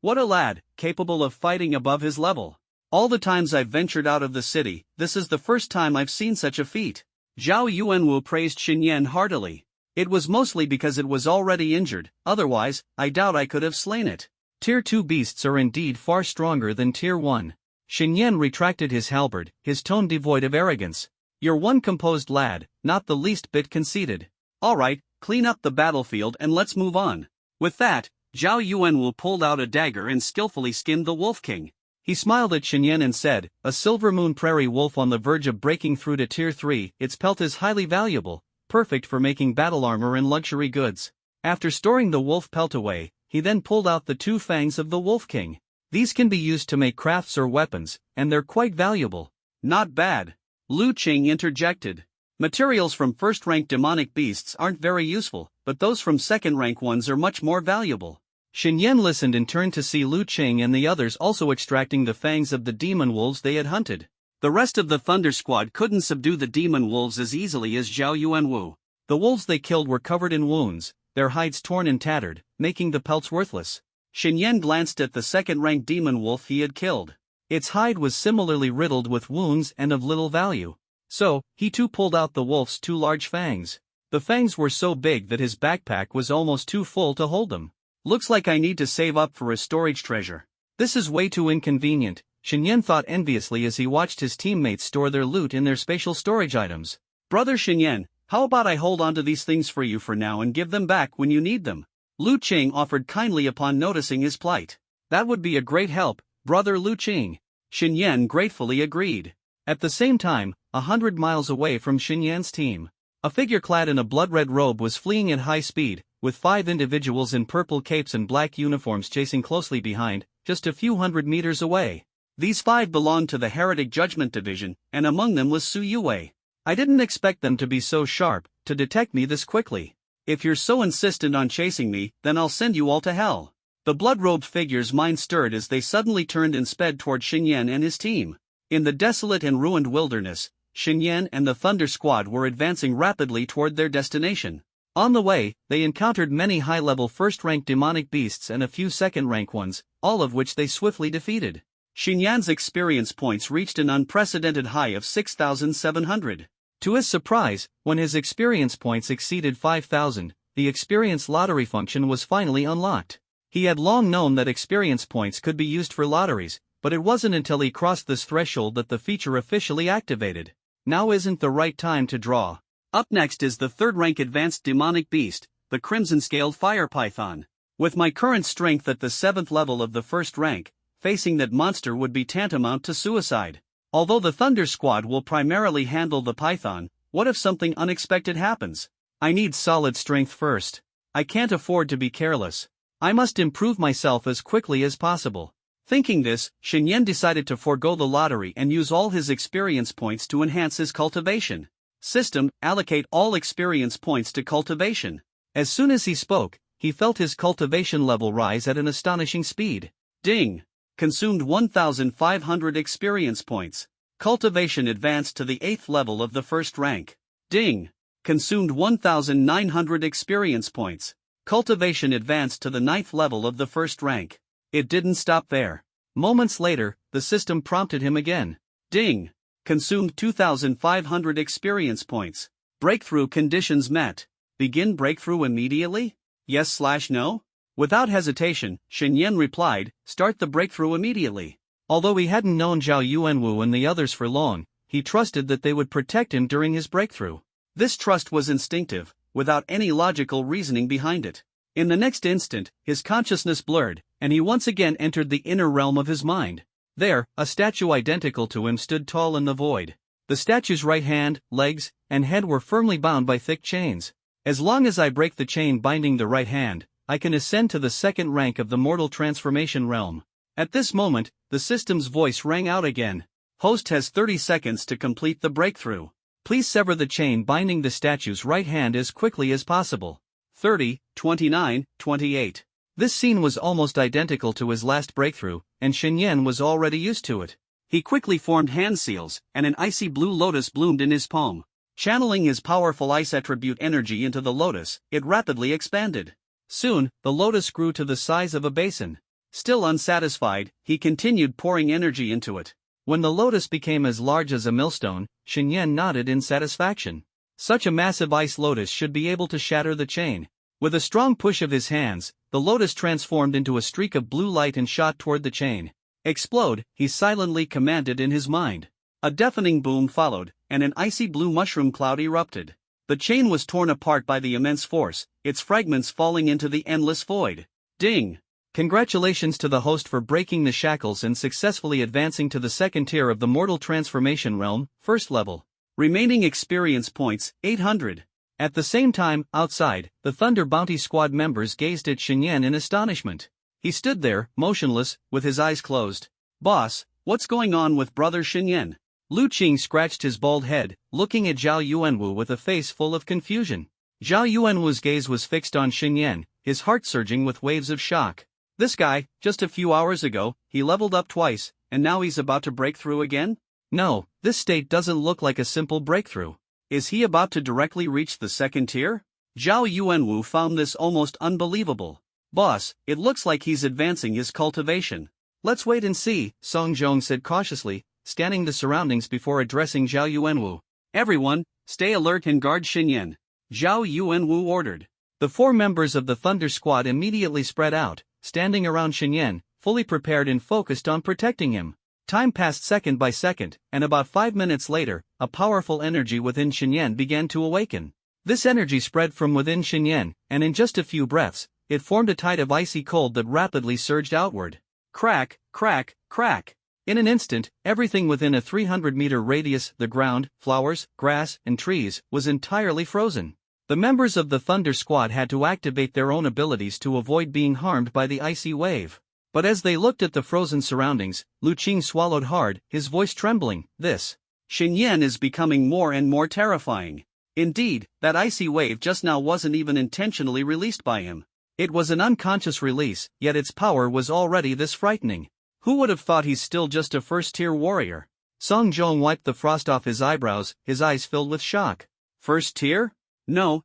What a lad, capable of fighting above his level. All the times I've ventured out of the city, this is the first time I've seen such a feat. Zhao Yuanwu praised Xinyan heartily. It was mostly because it was already injured, otherwise, I doubt I could have slain it. Tier 2 beasts are indeed far stronger than Tier 1. Xinyan retracted his halberd, his tone devoid of arrogance. You're one composed lad, not the least bit conceited. Alright, clean up the battlefield and let's move on. With that, Zhao Yuanwu pulled out a dagger and skillfully skinned the Wolf King. He smiled at Xinyan and said, a Silver Moon Prairie Wolf on the verge of breaking through to Tier 3, its pelt is highly valuable, perfect for making battle armor and luxury goods. After storing the wolf pelt away, he then pulled out the 2 fangs of the Wolf King. These can be used to make crafts or weapons, and they're quite valuable. Not bad. Lu Qing interjected. Materials from first-rank demonic beasts aren't very useful, but those from second-rank ones are much more valuable. Xinyan listened and turned to see Lu Qing and the others also extracting the fangs of the demon wolves they had hunted. The rest of the Thunder Squad couldn't subdue the demon wolves as easily as Zhao Yuanwu. The wolves they killed were covered in wounds, their hides torn and tattered, making the pelts worthless. Xinyan glanced at the second-rank demon wolf he had killed. Its hide was similarly riddled with wounds and of little value. So, he too pulled out the wolf's 2 large fangs. The fangs were so big that his backpack was almost too full to hold them. Looks like I need to save up for a storage treasure. This is way too inconvenient, Xinyan thought enviously as he watched his teammates store their loot in their spatial storage items. Brother Xinyan, how about I hold onto these things for you for now and give them back when you need them? Lu Qing offered kindly upon noticing his plight. That would be a great help, brother Lu Qing. Xinyan gratefully agreed. At the same time, 100 miles away from Xinyan's team, a figure clad in a blood-red robe was fleeing at high speed, with 5 individuals in purple capes and black uniforms chasing closely behind, just a few hundred meters away. These 5 belonged to the Heretic Judgment Division, and among them was Su Yue. I didn't expect them to be so sharp, to detect me this quickly. If you're so insistent on chasing me, then I'll send you all to hell. The blood-robed figure's mind stirred as they suddenly turned and sped toward Xinyan and his team. In the desolate and ruined wilderness, Xinyan and the Thunder Squad were advancing rapidly toward their destination. On the way, they encountered many high-level first-rank demonic beasts and a few second-rank ones, all of which they swiftly defeated. Xinyan's experience points reached an unprecedented high of 6,700. To his surprise, when his experience points exceeded 5,000, the experience lottery function was finally unlocked. He had long known that experience points could be used for lotteries, but it wasn't until he crossed this threshold that the feature officially activated. Now isn't the right time to draw. Up next is the 3rd-rank advanced demonic beast, the Crimson-Scaled Fire Python. With my current strength at the 7th level of the 1st rank, facing that monster would be tantamount to suicide. Although the Thunder Squad will primarily handle the Python, what if something unexpected happens? I need solid strength first. I can't afford to be careless. I must improve myself as quickly as possible. Thinking this, Xinyan decided to forego the lottery and use all his experience points to enhance his cultivation. System, allocate all experience points to cultivation. As soon as he spoke, he felt his cultivation level rise at an astonishing speed. Ding! Consumed 1,500 experience points. Cultivation advanced to the 8th level of the 1st rank. Ding! Consumed 1,900 experience points. Cultivation advanced to the 9th level of the 1st rank. It didn't stop there. Moments later, the system prompted him again. Ding! Consumed 2,500 experience points. Breakthrough conditions met. Begin breakthrough immediately? Yes/no? Without hesitation, Xinyan replied, start the breakthrough immediately. Although he hadn't known Zhao Yuanwu and the others for long, he trusted that they would protect him during his breakthrough. This trust was instinctive, without any logical reasoning behind it. In the next instant, his consciousness blurred, and he once again entered the inner realm of his mind. There, a statue identical to him stood tall in the void. The statue's right hand, legs, and head were firmly bound by thick chains. As long as I break the chain binding the right hand, I can ascend to the second rank of the mortal transformation realm. At this moment, the system's voice rang out again. Host has 30 seconds to complete the breakthrough. Please sever the chain binding the statue's right hand as quickly as possible. 30, 29, 28. This scene was almost identical to his last breakthrough, and Xinyan was already used to it. He quickly formed hand seals, and an icy blue lotus bloomed in his palm. Channeling his powerful ice attribute energy into the lotus, it rapidly expanded. Soon, the lotus grew to the size of a basin. Still unsatisfied, he continued pouring energy into it. When the lotus became as large as a millstone, Xinyan nodded in satisfaction. Such a massive ice lotus should be able to shatter the chain. With a strong push of his hands, the lotus transformed into a streak of blue light and shot toward the chain. Explode, he silently commanded in his mind. A deafening boom followed, and an icy blue mushroom cloud erupted. The chain was torn apart by the immense force, its fragments falling into the endless void. Ding! Congratulations to the host for breaking the shackles and successfully advancing to the second tier of the mortal transformation realm, first level. Remaining experience points, 800. At the same time, outside, the Thunder Bounty Squad members gazed at Xinyan in astonishment. He stood there, motionless, with his eyes closed. Boss, what's going on with Brother Xinyan? Lu Qing scratched his bald head, looking at Zhao Yuanwu with a face full of confusion. Zhao Yuanwu's gaze was fixed on Xinyan, his heart surging with waves of shock. This guy, just a few hours ago, he leveled up twice, and now he's about to break through again? No, this state doesn't look like a simple breakthrough. Is he about to directly reach the second tier? Zhao Yuanwu found this almost unbelievable. Boss, it looks like he's advancing his cultivation. Let's wait and see, Song Zhong said cautiously, scanning the surroundings before addressing Zhao Yuanwu. Everyone, stay alert and guard Xinyan. Zhao Yuanwu ordered. The 4 members of the Thunder Squad immediately spread out, standing around Xinyan, fully prepared and focused on protecting him. Time passed second by second, and about 5 minutes later, a powerful energy within Xinyan began to awaken. This energy spread from within Xinyan, and in just a few breaths, it formed a tide of icy cold that rapidly surged outward. Crack, crack, crack. In an instant, everything within a 300-meter radius, the ground, flowers, grass, and trees, was entirely frozen. The members of the Thunder Squad had to activate their own abilities to avoid being harmed by the icy wave. But as they looked at the frozen surroundings, Lu Qing swallowed hard, his voice trembling. This Xinyan is becoming more and more terrifying. Indeed, that icy wave just now wasn't even intentionally released by him. It was an unconscious release, yet its power was already this frightening. Who would have thought he's still just a first-tier warrior? Song Zhong wiped the frost off his eyebrows, his eyes filled with shock. First tier? No.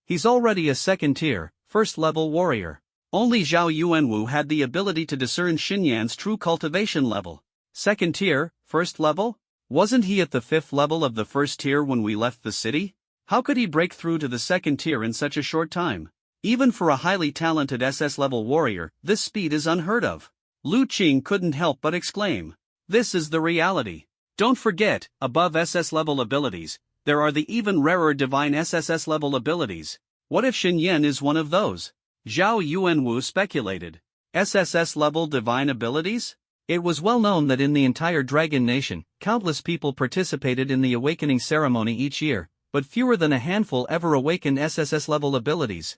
He's already a second-tier, first-level warrior. Only Zhao Yuanwu had the ability to discern Xinyan's true cultivation level. Second tier, first level? Wasn't he at the 5th level of the first tier when we left the city? How could he break through to the second tier in such a short time? Even for a highly talented SS-level warrior, this speed is unheard of. Lu Qing couldn't help but exclaim. This is the reality. Don't forget, above SS-level abilities, there are the even rarer divine SSS-level abilities. What if Xinyan is one of those? Zhao Yuanwu speculated. SSS-level divine abilities? It was well known that in the entire Dragon Nation, countless people participated in the awakening ceremony each year, but fewer than a handful ever awakened SSS-level abilities.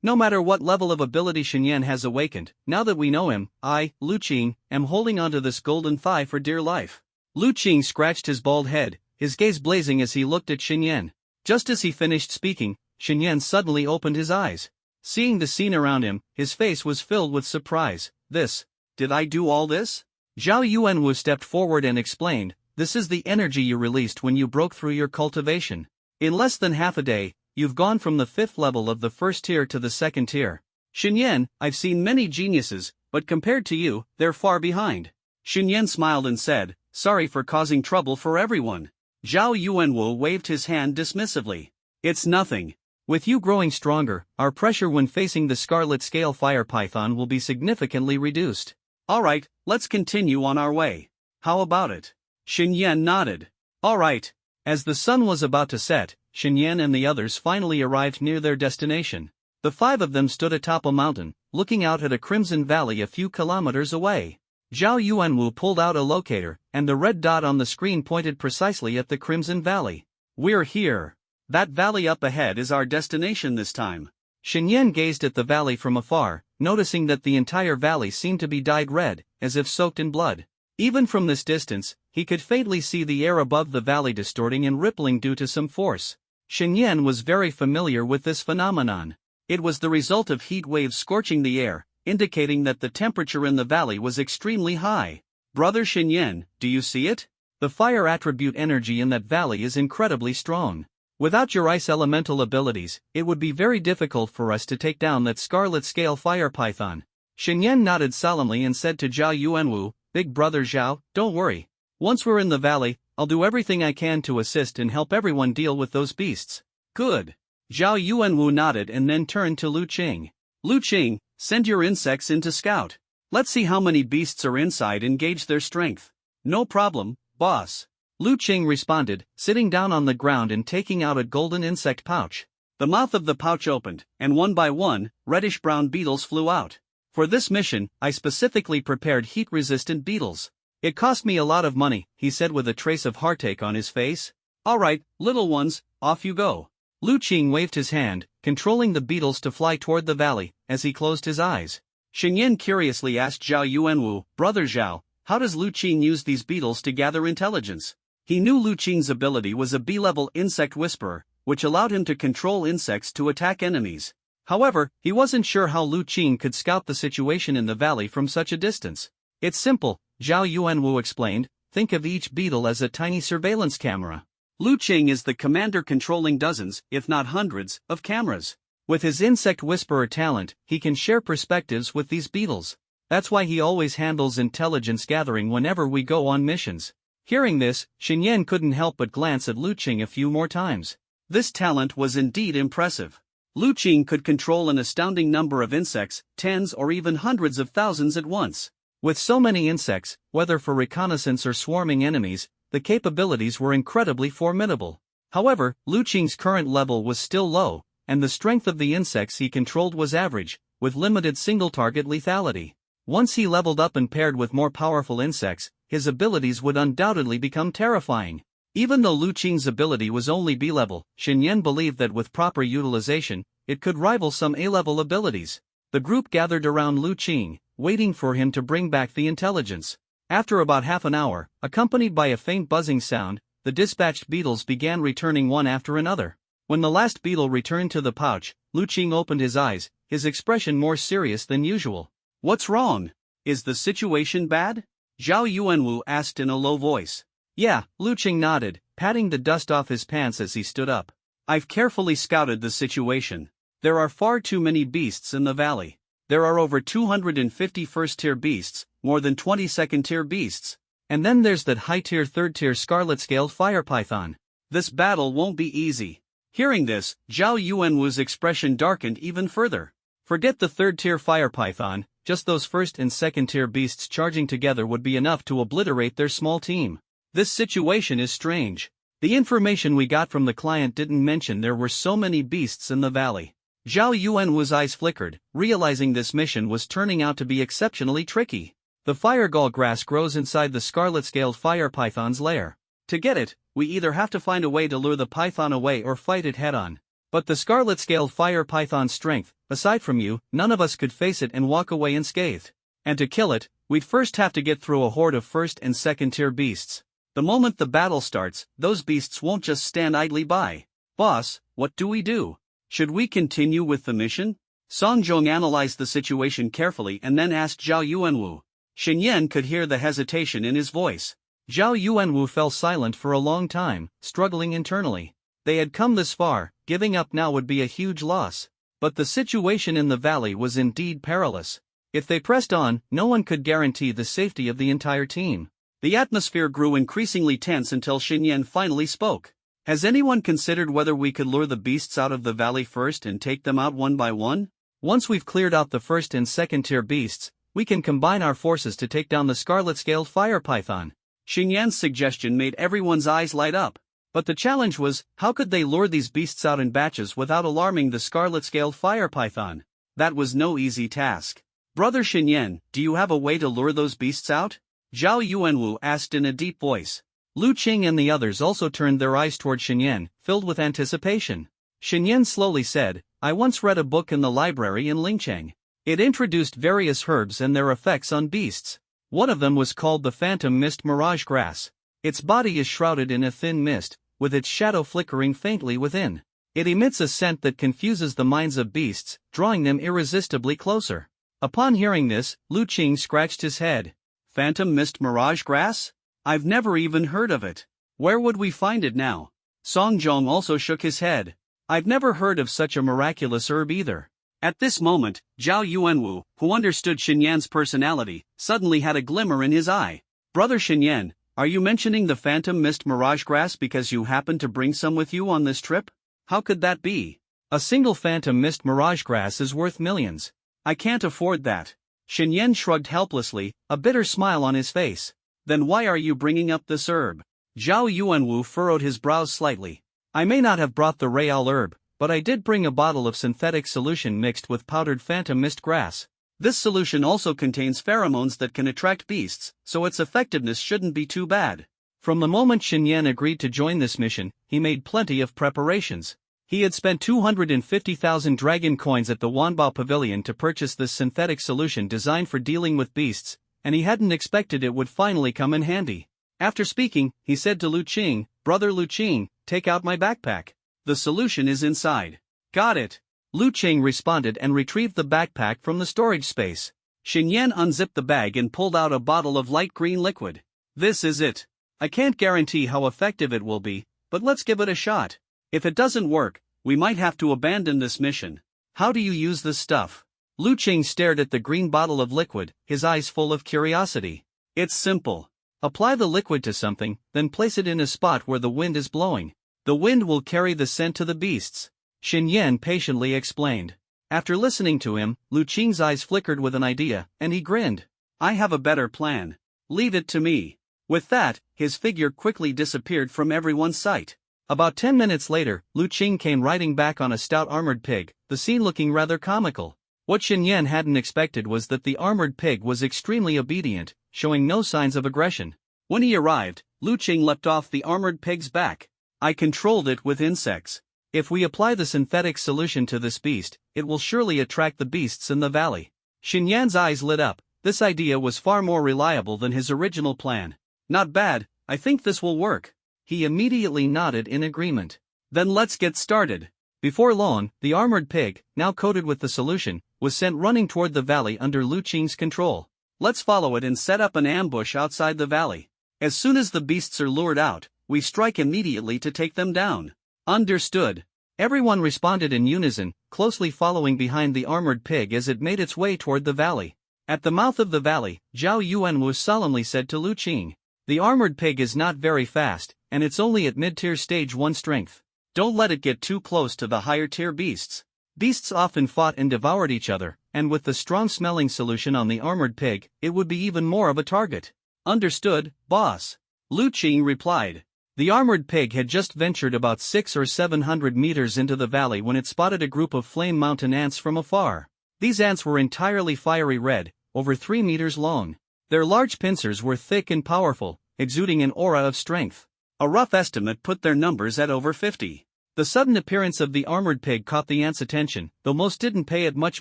No matter what level of ability Xinyan has awakened, now that we know him, I, Lu Qing, am holding onto this golden thigh for dear life. Lu Qing scratched his bald head, his gaze blazing as he looked at Xinyan. Just as he finished speaking, Xinyan suddenly opened his eyes. Seeing the scene around him, his face was filled with surprise. Did I do all this? Zhao Yuanwu stepped forward and explained, this is the energy you released when you broke through your cultivation. In less than half a day, you've gone from the 5th level of the first tier to the second tier. Xinyan, I've seen many geniuses, but compared to you, they're far behind. Xinyan smiled and said, sorry for causing trouble for everyone. Zhao Yuanwu waved his hand dismissively. It's nothing. With you growing stronger, our pressure when facing the Scarlet Scale Fire Python will be significantly reduced. Alright, let's continue on our way. How about it? Xinyan nodded. Alright. As the sun was about to set, Xinyan and the others finally arrived near their destination. The five of them stood atop a mountain, looking out at a crimson valley a few kilometers away. Zhao Yuanwu pulled out a locator, and the red dot on the screen pointed precisely at the crimson valley. We're here. That valley up ahead is our destination this time. Xinyan gazed at the valley from afar, noticing that the entire valley seemed to be dyed red, as if soaked in blood. Even from this distance, he could faintly see the air above the valley distorting and rippling due to some force. Xinyan was very familiar with this phenomenon. It was the result of heat waves scorching the air, indicating that the temperature in the valley was extremely high. Brother Xinyan, do you see it? The fire attribute energy in that valley is incredibly strong. Without your ice elemental abilities, it would be very difficult for us to take down that Scarlet Scale Fire Python. Xinyan nodded solemnly and said to Zhao Yuanwu, Big brother Zhao, don't worry. Once we're in the valley, I'll do everything I can to assist and help everyone deal with those beasts. Good. Zhao Yuanwu nodded and then turned to Lu Qing. Lu Qing, send your insects in to scout. Let's see how many beasts are inside and gauge their strength. No problem, boss. Lu Qing responded, sitting down on the ground and taking out a golden insect pouch. The mouth of the pouch opened, and one by one, reddish-brown beetles flew out. For this mission, I specifically prepared heat-resistant beetles. It cost me a lot of money, he said with a trace of heartache on his face. Alright, little ones, off you go. Lu Qing waved his hand, controlling the beetles to fly toward the valley, as he closed his eyes. Xinyan curiously asked Zhao Yuanwu, Brother Zhao, how does Lu Qing use these beetles to gather intelligence? He knew Lu Qing's ability was a B-level insect whisperer, which allowed him to control insects to attack enemies. However, he wasn't sure how Lu Qing could scout the situation in the valley from such a distance. It's simple, Zhao Yuanwu explained, think of each beetle as a tiny surveillance camera. Lu Qing is the commander controlling dozens, if not hundreds, of cameras. With his insect whisperer talent, he can share perspectives with these beetles. That's why he always handles intelligence gathering whenever we go on missions. Hearing this, Xinyan couldn't help but glance at Lu Qing a few more times. This talent was indeed impressive. Lu Qing could control an astounding number of insects, tens or even hundreds of thousands at once. With so many insects, whether for reconnaissance or swarming enemies, the capabilities were incredibly formidable. However, Lu Qing's current level was still low, and the strength of the insects he controlled was average, with limited single-target lethality. Once he leveled up and paired with more powerful insects, his abilities would undoubtedly become terrifying. Even though Lu Qing's ability was only B-level, Xinyan believed that with proper utilization, it could rival some A-level abilities. The group gathered around Lu Qing, waiting for him to bring back the intelligence. After about half an hour, accompanied by a faint buzzing sound, the dispatched beetles began returning one after another. When the last beetle returned to the pouch, Lu Qing opened his eyes, his expression more serious than usual. What's wrong? Is the situation bad? Zhao Yuanwu asked in a low voice. Yeah, Lu Qing nodded, patting the dust off his pants as he stood up. I've carefully scouted the situation. There are far too many beasts in the valley. There are over 250 first-tier beasts, more than 20 second-tier beasts. And then there's that high-tier third-tier scarlet-scaled fire python. This battle won't be easy. Hearing this, Zhao Yuanwu's expression darkened even further. Forget the third-tier fire python, just those first and second-tier beasts charging together would be enough to obliterate their small team. This situation is strange. The information we got from the client didn't mention there were so many beasts in the valley. Zhao Yuanwu's eyes flickered, realizing this mission was turning out to be exceptionally tricky. The firegall grass grows inside the scarlet-scaled fire python's lair. To get it, we either have to find a way to lure the python away or fight it head-on. But the scarlet-scaled fire python's strength, aside from you, none of us could face it and walk away unscathed. And to kill it, we'd first have to get through a horde of first and second-tier beasts. The moment the battle starts, those beasts won't just stand idly by. Boss, what do we do? Should we continue with the mission? Song Zhong analyzed the situation carefully and then asked Zhao Yuanwu. Xinyan could hear the hesitation in his voice. Zhao Yuanwu fell silent for a long time, struggling internally. They had come this far, giving up now would be a huge loss. But the situation in the valley was indeed perilous. If they pressed on, no one could guarantee the safety of the entire team. The atmosphere grew increasingly tense until Xinyan finally spoke. Has anyone considered whether we could lure the beasts out of the valley first and take them out one by one? Once we've cleared out the first and second tier beasts, we can combine our forces to take down the scarlet-scaled fire python. Xinyan's suggestion made everyone's eyes light up. But the challenge was, how could they lure these beasts out in batches without alarming the scarlet-scaled fire python? That was no easy task. Brother Xinyan, do you have a way to lure those beasts out? Zhao Yuanwu asked in a deep voice. Lu Qing and the others also turned their eyes toward Xinyan, filled with anticipation. Xinyan slowly said, I once read a book in the library in Lingcheng. It introduced various herbs and their effects on beasts. One of them was called the phantom mist mirage grass. Its body is shrouded in a thin mist, with its shadow flickering faintly within. It emits a scent that confuses the minds of beasts, drawing them irresistibly closer. Upon hearing this, Lu Qing scratched his head. Phantom mist mirage grass? I've never even heard of it. Where would we find it now? Song Zhong also shook his head. I've never heard of such a miraculous herb either. At this moment, Zhao Yuanwu, who understood Xinyan's personality, suddenly had a glimmer in his eye. Brother Xinyan, are you mentioning the phantom mist mirage grass because you happened to bring some with you on this trip? How could that be? A single phantom mist mirage grass is worth millions. I can't afford that. Xinyan shrugged helplessly, a bitter smile on his face. Then why are you bringing up this herb? Zhao Yuanwu furrowed his brows slightly. I may not have brought the Real herb, but I did bring a bottle of synthetic solution mixed with powdered phantom mist grass. This solution also contains pheromones that can attract beasts, so its effectiveness shouldn't be too bad. From the moment Xinyan agreed to join this mission, he made plenty of preparations. He had spent 250,000 dragon coins at the Wanbao Pavilion to purchase this synthetic solution designed for dealing with beasts, and he hadn't expected it would finally come in handy. After speaking, he said to Lu Qing, Brother Lu Qing, take out my backpack. The solution is inside. Got it. Lu Qing responded and retrieved the backpack from the storage space. Xinyan unzipped the bag and pulled out a bottle of light green liquid. This is it. I can't guarantee how effective it will be, but let's give it a shot. If it doesn't work, we might have to abandon this mission. How do you use this stuff? Lu Qing stared at the green bottle of liquid, his eyes full of curiosity. It's simple. Apply the liquid to something, then place it in a spot where the wind is blowing. The wind will carry the scent to the beasts. Xinyan patiently explained. After listening to him, Lu Qing's eyes flickered with an idea, and he grinned. I have a better plan. Leave it to me. With that, his figure quickly disappeared from everyone's sight. About 10 minutes later, Lu Qing came riding back on a stout armored pig, the scene looking rather comical. What Xinyan hadn't expected was that the armored pig was extremely obedient, showing no signs of aggression. When he arrived, Lu Qing leapt off the armored pig's back. I controlled it with insects. If we apply the synthetic solution to this beast, it will surely attract the beasts in the valley. Xinyan's eyes lit up. This idea was far more reliable than his original plan. Not bad, I think this will work. He immediately nodded in agreement. Then let's get started. Before long, the armored pig, now coated with the solution, was sent running toward the valley under Lu Qing's control. Let's follow it and set up an ambush outside the valley. As soon as the beasts are lured out, we strike immediately to take them down. Understood. Everyone responded in unison, closely following behind the armored pig as it made its way toward the valley. At the mouth of the valley, Zhao Yuanwu solemnly said to Lu Qing, the armored pig is not very fast, and it's only at mid-tier stage 1 strength. Don't let it get too close to the higher-tier beasts. Beasts often fought and devoured each other, and with the strong-smelling solution on the armored pig, it would be even more of a target. Understood, boss. Lu Qing replied. The armored pig had just ventured about 600 or 700 meters into the valley when it spotted a group of flame mountain ants from afar. These ants were entirely fiery red, over 3 meters long. Their large pincers were thick and powerful, exuding an aura of strength. A rough estimate put their numbers at over 50. The sudden appearance of the armored pig caught the ants' attention, though most didn't pay it much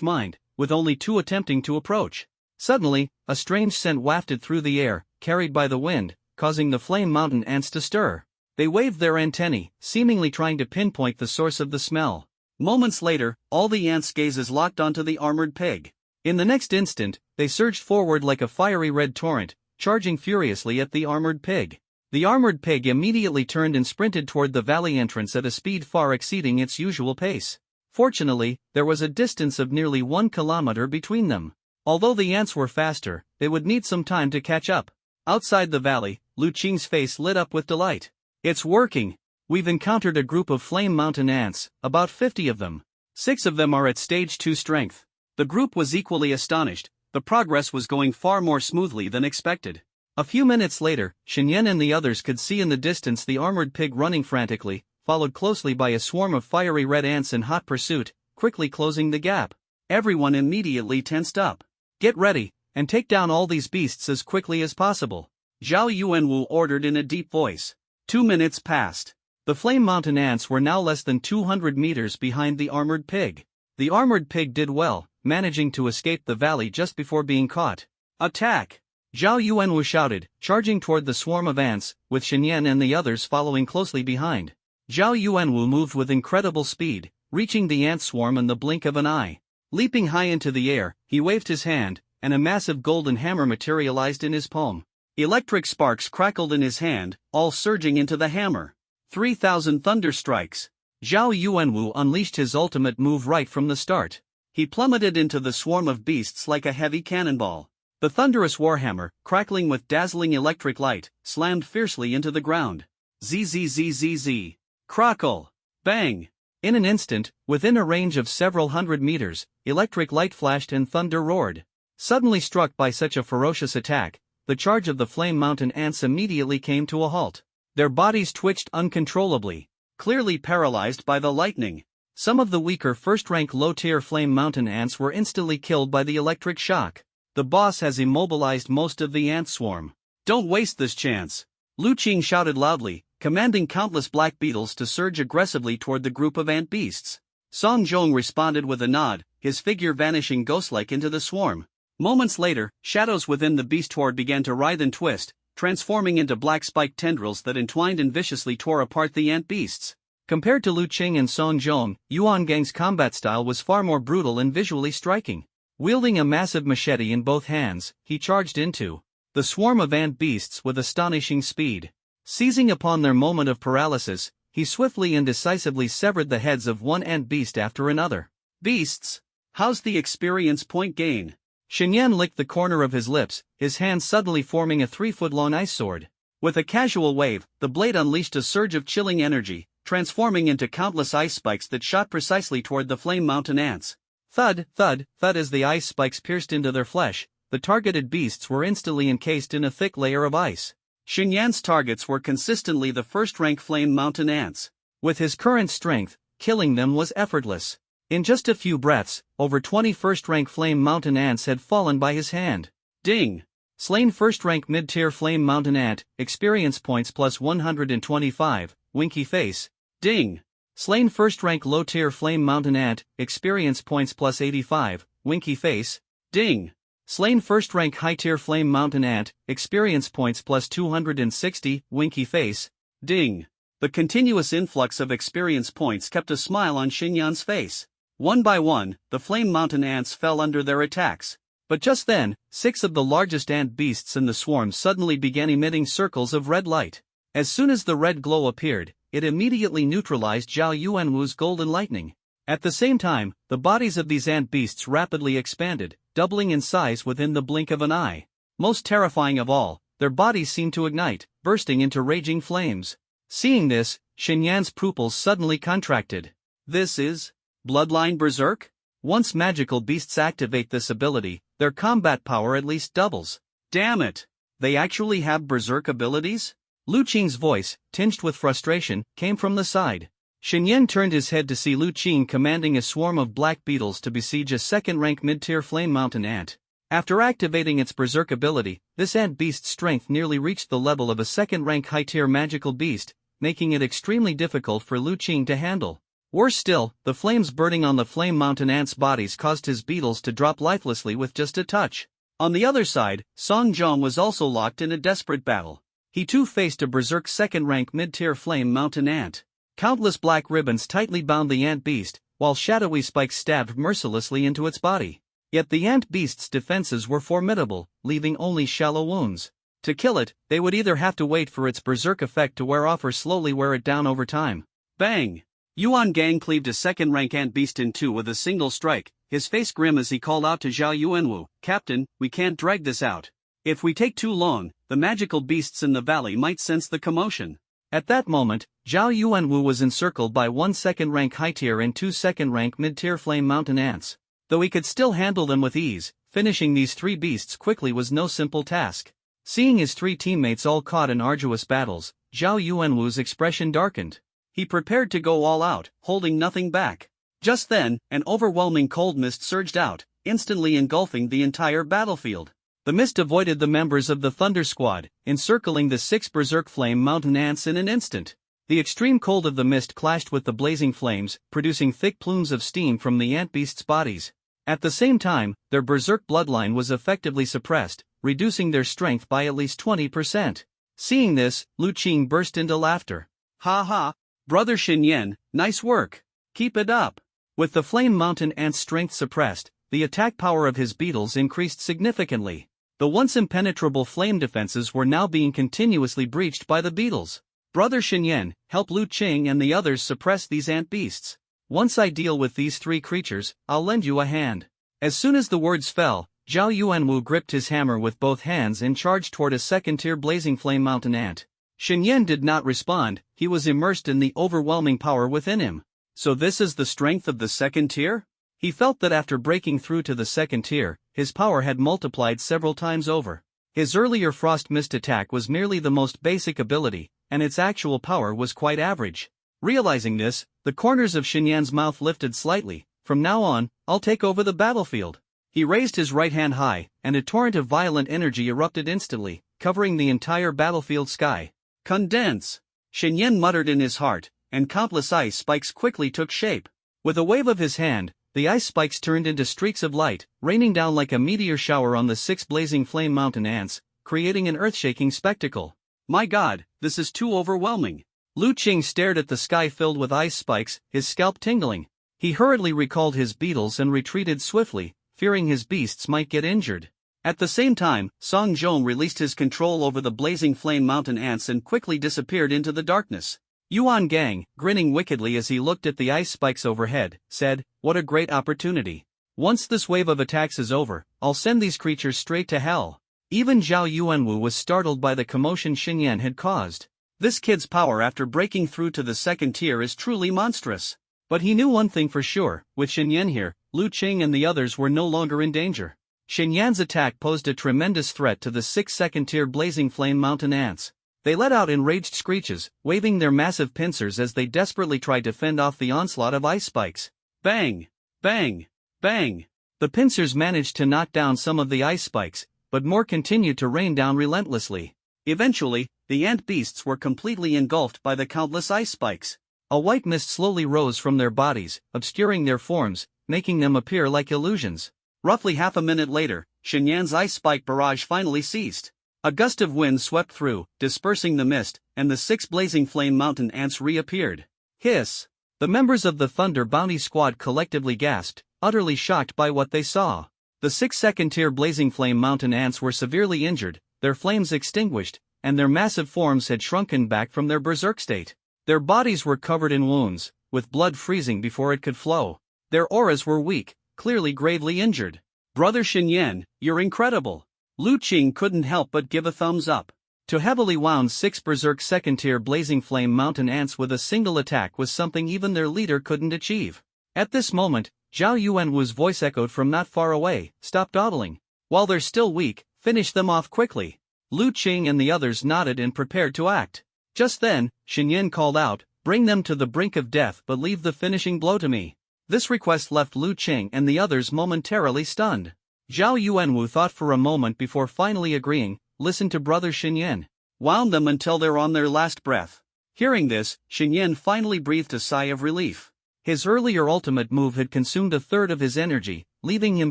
mind, with only 2 attempting to approach. Suddenly, a strange scent wafted through the air, carried by the wind, causing the flame mountain ants to stir. They waved their antennae, seemingly trying to pinpoint the source of the smell. Moments later, all the ants' gazes locked onto the armored pig. In the next instant, they surged forward like a fiery red torrent, charging furiously at the armored pig. The armored pig immediately turned and sprinted toward the valley entrance at a speed far exceeding its usual pace. Fortunately, there was a distance of nearly 1 kilometer between them. Although the ants were faster, they would need some time to catch up. Outside the valley, Lu Qing's face lit up with delight. It's working! We've encountered a group of flame mountain ants, about 50 of them. 6 of them are at stage 2 strength. The group was equally astonished. The progress was going far more smoothly than expected. A few minutes later, Shenyan and the others could see in the distance the armored pig running frantically, followed closely by a swarm of fiery red ants in hot pursuit, quickly closing the gap. Everyone immediately tensed up. Get ready, and take down all these beasts as quickly as possible, Zhao Yuanwu ordered in a deep voice. 2 minutes passed. The flame mountain ants were now less than 200 meters behind the armored pig. The armored pig did well, managing to escape the valley just before being caught. Attack! Zhao Yuanwu shouted, charging toward the swarm of ants, with Shenyan and the others following closely behind. Zhao Yuanwu moved with incredible speed, reaching the ant swarm in the blink of an eye. Leaping high into the air, he waved his hand, and a massive golden hammer materialized in his palm. Electric sparks crackled in his hand, all surging into the hammer. 3,000 thunder strikes. Zhao Yuanwu unleashed his ultimate move right from the start. He plummeted into the swarm of beasts like a heavy cannonball. The thunderous warhammer, crackling with dazzling electric light, slammed fiercely into the ground. Zzzzz. Crackle! Bang! In an instant, within a range of several hundred meters, electric light flashed and thunder roared. Suddenly struck by such a ferocious attack, the charge of the flame mountain ants immediately came to a halt. Their bodies twitched uncontrollably, clearly paralyzed by the lightning. Some of the weaker first-rank low-tier flame mountain ants were instantly killed by the electric shock. The boss has immobilized most of the ant swarm. Don't waste this chance! Lu Qing shouted loudly, commanding countless black beetles to surge aggressively toward the group of ant beasts. Song Zhong responded with a nod, his figure vanishing ghost-like into the swarm. Moments later, shadows within the beast horde began to writhe and twist, transforming into black spiked tendrils that entwined and viciously tore apart the ant beasts. Compared to Lu Qing and Song Zhong, Yuan Gang's combat style was far more brutal and visually striking. Wielding a massive machete in both hands, he charged into the swarm of ant beasts with astonishing speed. Seizing upon their moment of paralysis, he swiftly and decisively severed the heads of one ant beast after another. Beasts! How's the experience point gain? Shenyan licked the corner of his lips, his hand suddenly forming a 3-foot-long ice sword. With a casual wave, the blade unleashed a surge of chilling energy, transforming into countless ice spikes that shot precisely toward the flame mountain ants. Thud, thud, thud as the ice spikes pierced into their flesh, the targeted beasts were instantly encased in a thick layer of ice. Shenyan's targets were consistently the first-rank flame mountain ants. With his current strength, killing them was effortless. In just a few breaths, over 20 first-rank flame mountain ants had fallen by his hand. Ding! Slain first-rank mid-tier flame mountain ant, experience points plus 125, winky face. Ding! Slain first-rank low-tier flame mountain ant, experience points plus 85, winky face. Ding! Slain first-rank high-tier flame mountain ant, experience points plus 260, winky face. Ding! The continuous influx of experience points kept a smile on Shenyan's face. One by one, the flame mountain ants fell under their attacks. But just then, 6 of the largest ant beasts in the swarm suddenly began emitting circles of red light. As soon as the red glow appeared, it immediately neutralized Zhao Yuanwu's golden lightning. At the same time, the bodies of these ant beasts rapidly expanded, doubling in size within the blink of an eye. Most terrifying of all, their bodies seemed to ignite, bursting into raging flames. Seeing this, Shenyan's pupils suddenly contracted. This is Bloodline Berserk? Once magical beasts activate this ability, their combat power at least doubles. Damn it! They actually have berserk abilities? Lu Qing's voice, tinged with frustration, came from the side. Shenyan turned his head to see Lu Qing commanding a swarm of black beetles to besiege a second-rank mid-tier flame mountain ant. After activating its berserk ability, this ant beast's strength nearly reached the level of a second-rank high-tier magical beast, making it extremely difficult for Lu Qing to handle. Worse still, the flames burning on the flame mountain ants' bodies caused his beetles to drop lifelessly with just a touch. On the other side, Song Zhong was also locked in a desperate battle. He too faced a berserk second-rank mid-tier flame mountain ant. Countless black ribbons tightly bound the ant beast, while shadowy spikes stabbed mercilessly into its body. Yet the ant beast's defenses were formidable, leaving only shallow wounds. To kill it, they would either have to wait for its berserk effect to wear off or slowly wear it down over time. Bang! Yuan Gang cleaved a second-rank ant beast in two with a single strike, his face grim as he called out to Zhao Yuanwu, "Captain, we can't drag this out. If we take too long, the magical beasts in the valley might sense the commotion." At that moment, Zhao Yuanwu was encircled by one second-rank high-tier and two second-rank mid-tier flame mountain ants. Though he could still handle them with ease, finishing these three beasts quickly was no simple task. Seeing his three teammates all caught in arduous battles, Zhao Yuanwu's expression darkened. He prepared to go all out, holding nothing back. Just then, an overwhelming cold mist surged out, instantly engulfing the entire battlefield. The mist avoided the members of the Thunder Squad, encircling the 6 berserk flame mountain ants in an instant. The extreme cold of the mist clashed with the blazing flames, producing thick plumes of steam from the ant beasts' bodies. At the same time, their berserk bloodline was effectively suppressed, reducing their strength by at least 20%. Seeing this, Lu Qing burst into laughter. "Ha ha! Brother Xinyan, nice work. Keep it up." With the flame mountain ant's strength suppressed, the attack power of his beetles increased significantly. The once impenetrable flame defenses were now being continuously breached by the beetles. "Brother Xinyan, help Lu Qing and the others suppress these ant beasts. Once I deal with these three creatures, I'll lend you a hand." As soon as the words fell, Zhao Yuanwu gripped his hammer with both hands and charged toward a second-tier blazing flame mountain ant. Xinyan did not respond, he was immersed in the overwhelming power within him. So this is the strength of the second tier? He felt that after breaking through to the second tier, his power had multiplied several times over. His earlier frost mist attack was merely the most basic ability, and its actual power was quite average. Realizing this, the corners of Xinyan's mouth lifted slightly. "From now on, I'll take over the battlefield." He raised his right hand high, and a torrent of violent energy erupted instantly, covering the entire battlefield sky. "Condense!" Xinyan muttered in his heart, and countless ice spikes quickly took shape. With a wave of his hand, the ice spikes turned into streaks of light, raining down like a meteor shower on the 6 blazing flame mountain ants, creating an earth-shaking spectacle. "My God, this is too overwhelming." Lu Qing stared at the sky filled with ice spikes, his scalp tingling. He hurriedly recalled his beetles and retreated swiftly, fearing his beasts might get injured. At the same time, Song Zhong released his control over the blazing flame mountain ants and quickly disappeared into the darkness. Yuan Gang, grinning wickedly as he looked at the ice spikes overhead, said, "What a great opportunity. Once this wave of attacks is over, I'll send these creatures straight to hell." Even Zhao Yuanwu was startled by the commotion Xinyan had caused. This kid's power after breaking through to the second tier is truly monstrous. But he knew one thing for sure, with Xinyan here, Lu Qing and the others were no longer in danger. Xinyan's attack posed a tremendous threat to the 6 second-tier blazing flame mountain ants. They let out enraged screeches, waving their massive pincers as they desperately tried to fend off the onslaught of ice spikes. Bang! Bang! Bang! The pincers managed to knock down some of the ice spikes, but more continued to rain down relentlessly. Eventually, the ant beasts were completely engulfed by the countless ice spikes. A white mist slowly rose from their bodies, obscuring their forms, making them appear like illusions. Roughly half a minute later, Xinyan's ice spike barrage finally ceased. A gust of wind swept through, dispersing the mist, and the 6 blazing flame mountain ants reappeared. Hiss! The members of the Thunder Bounty Squad collectively gasped, utterly shocked by what they saw. The 6 second-tier blazing flame mountain ants were severely injured, their flames extinguished, and their massive forms had shrunken back from their berserk state. Their bodies were covered in wounds, with blood freezing before it could flow. Their auras were weak, clearly gravely injured. "Brother Xinyan, you're incredible." Lu Qing couldn't help but give a thumbs up. To heavily wound 6 berserk second-tier blazing flame mountain ants with a single attack was something even their leader couldn't achieve. At this moment, Zhao Yuanwu's voice echoed from not far away, "Stop dawdling. While they're still weak, finish them off quickly." Lu Qing and the others nodded and prepared to act. Just then, Xinyan called out, "Bring them to the brink of death but leave the finishing blow to me." This request left Lu Qing and the others momentarily stunned. Zhao Yuanwu thought for a moment before finally agreeing, "Listen to Brother Xinyan. Wound them until they're on their last breath." Hearing this, Xinyan finally breathed a sigh of relief. His earlier ultimate move had consumed a third of his energy, leaving him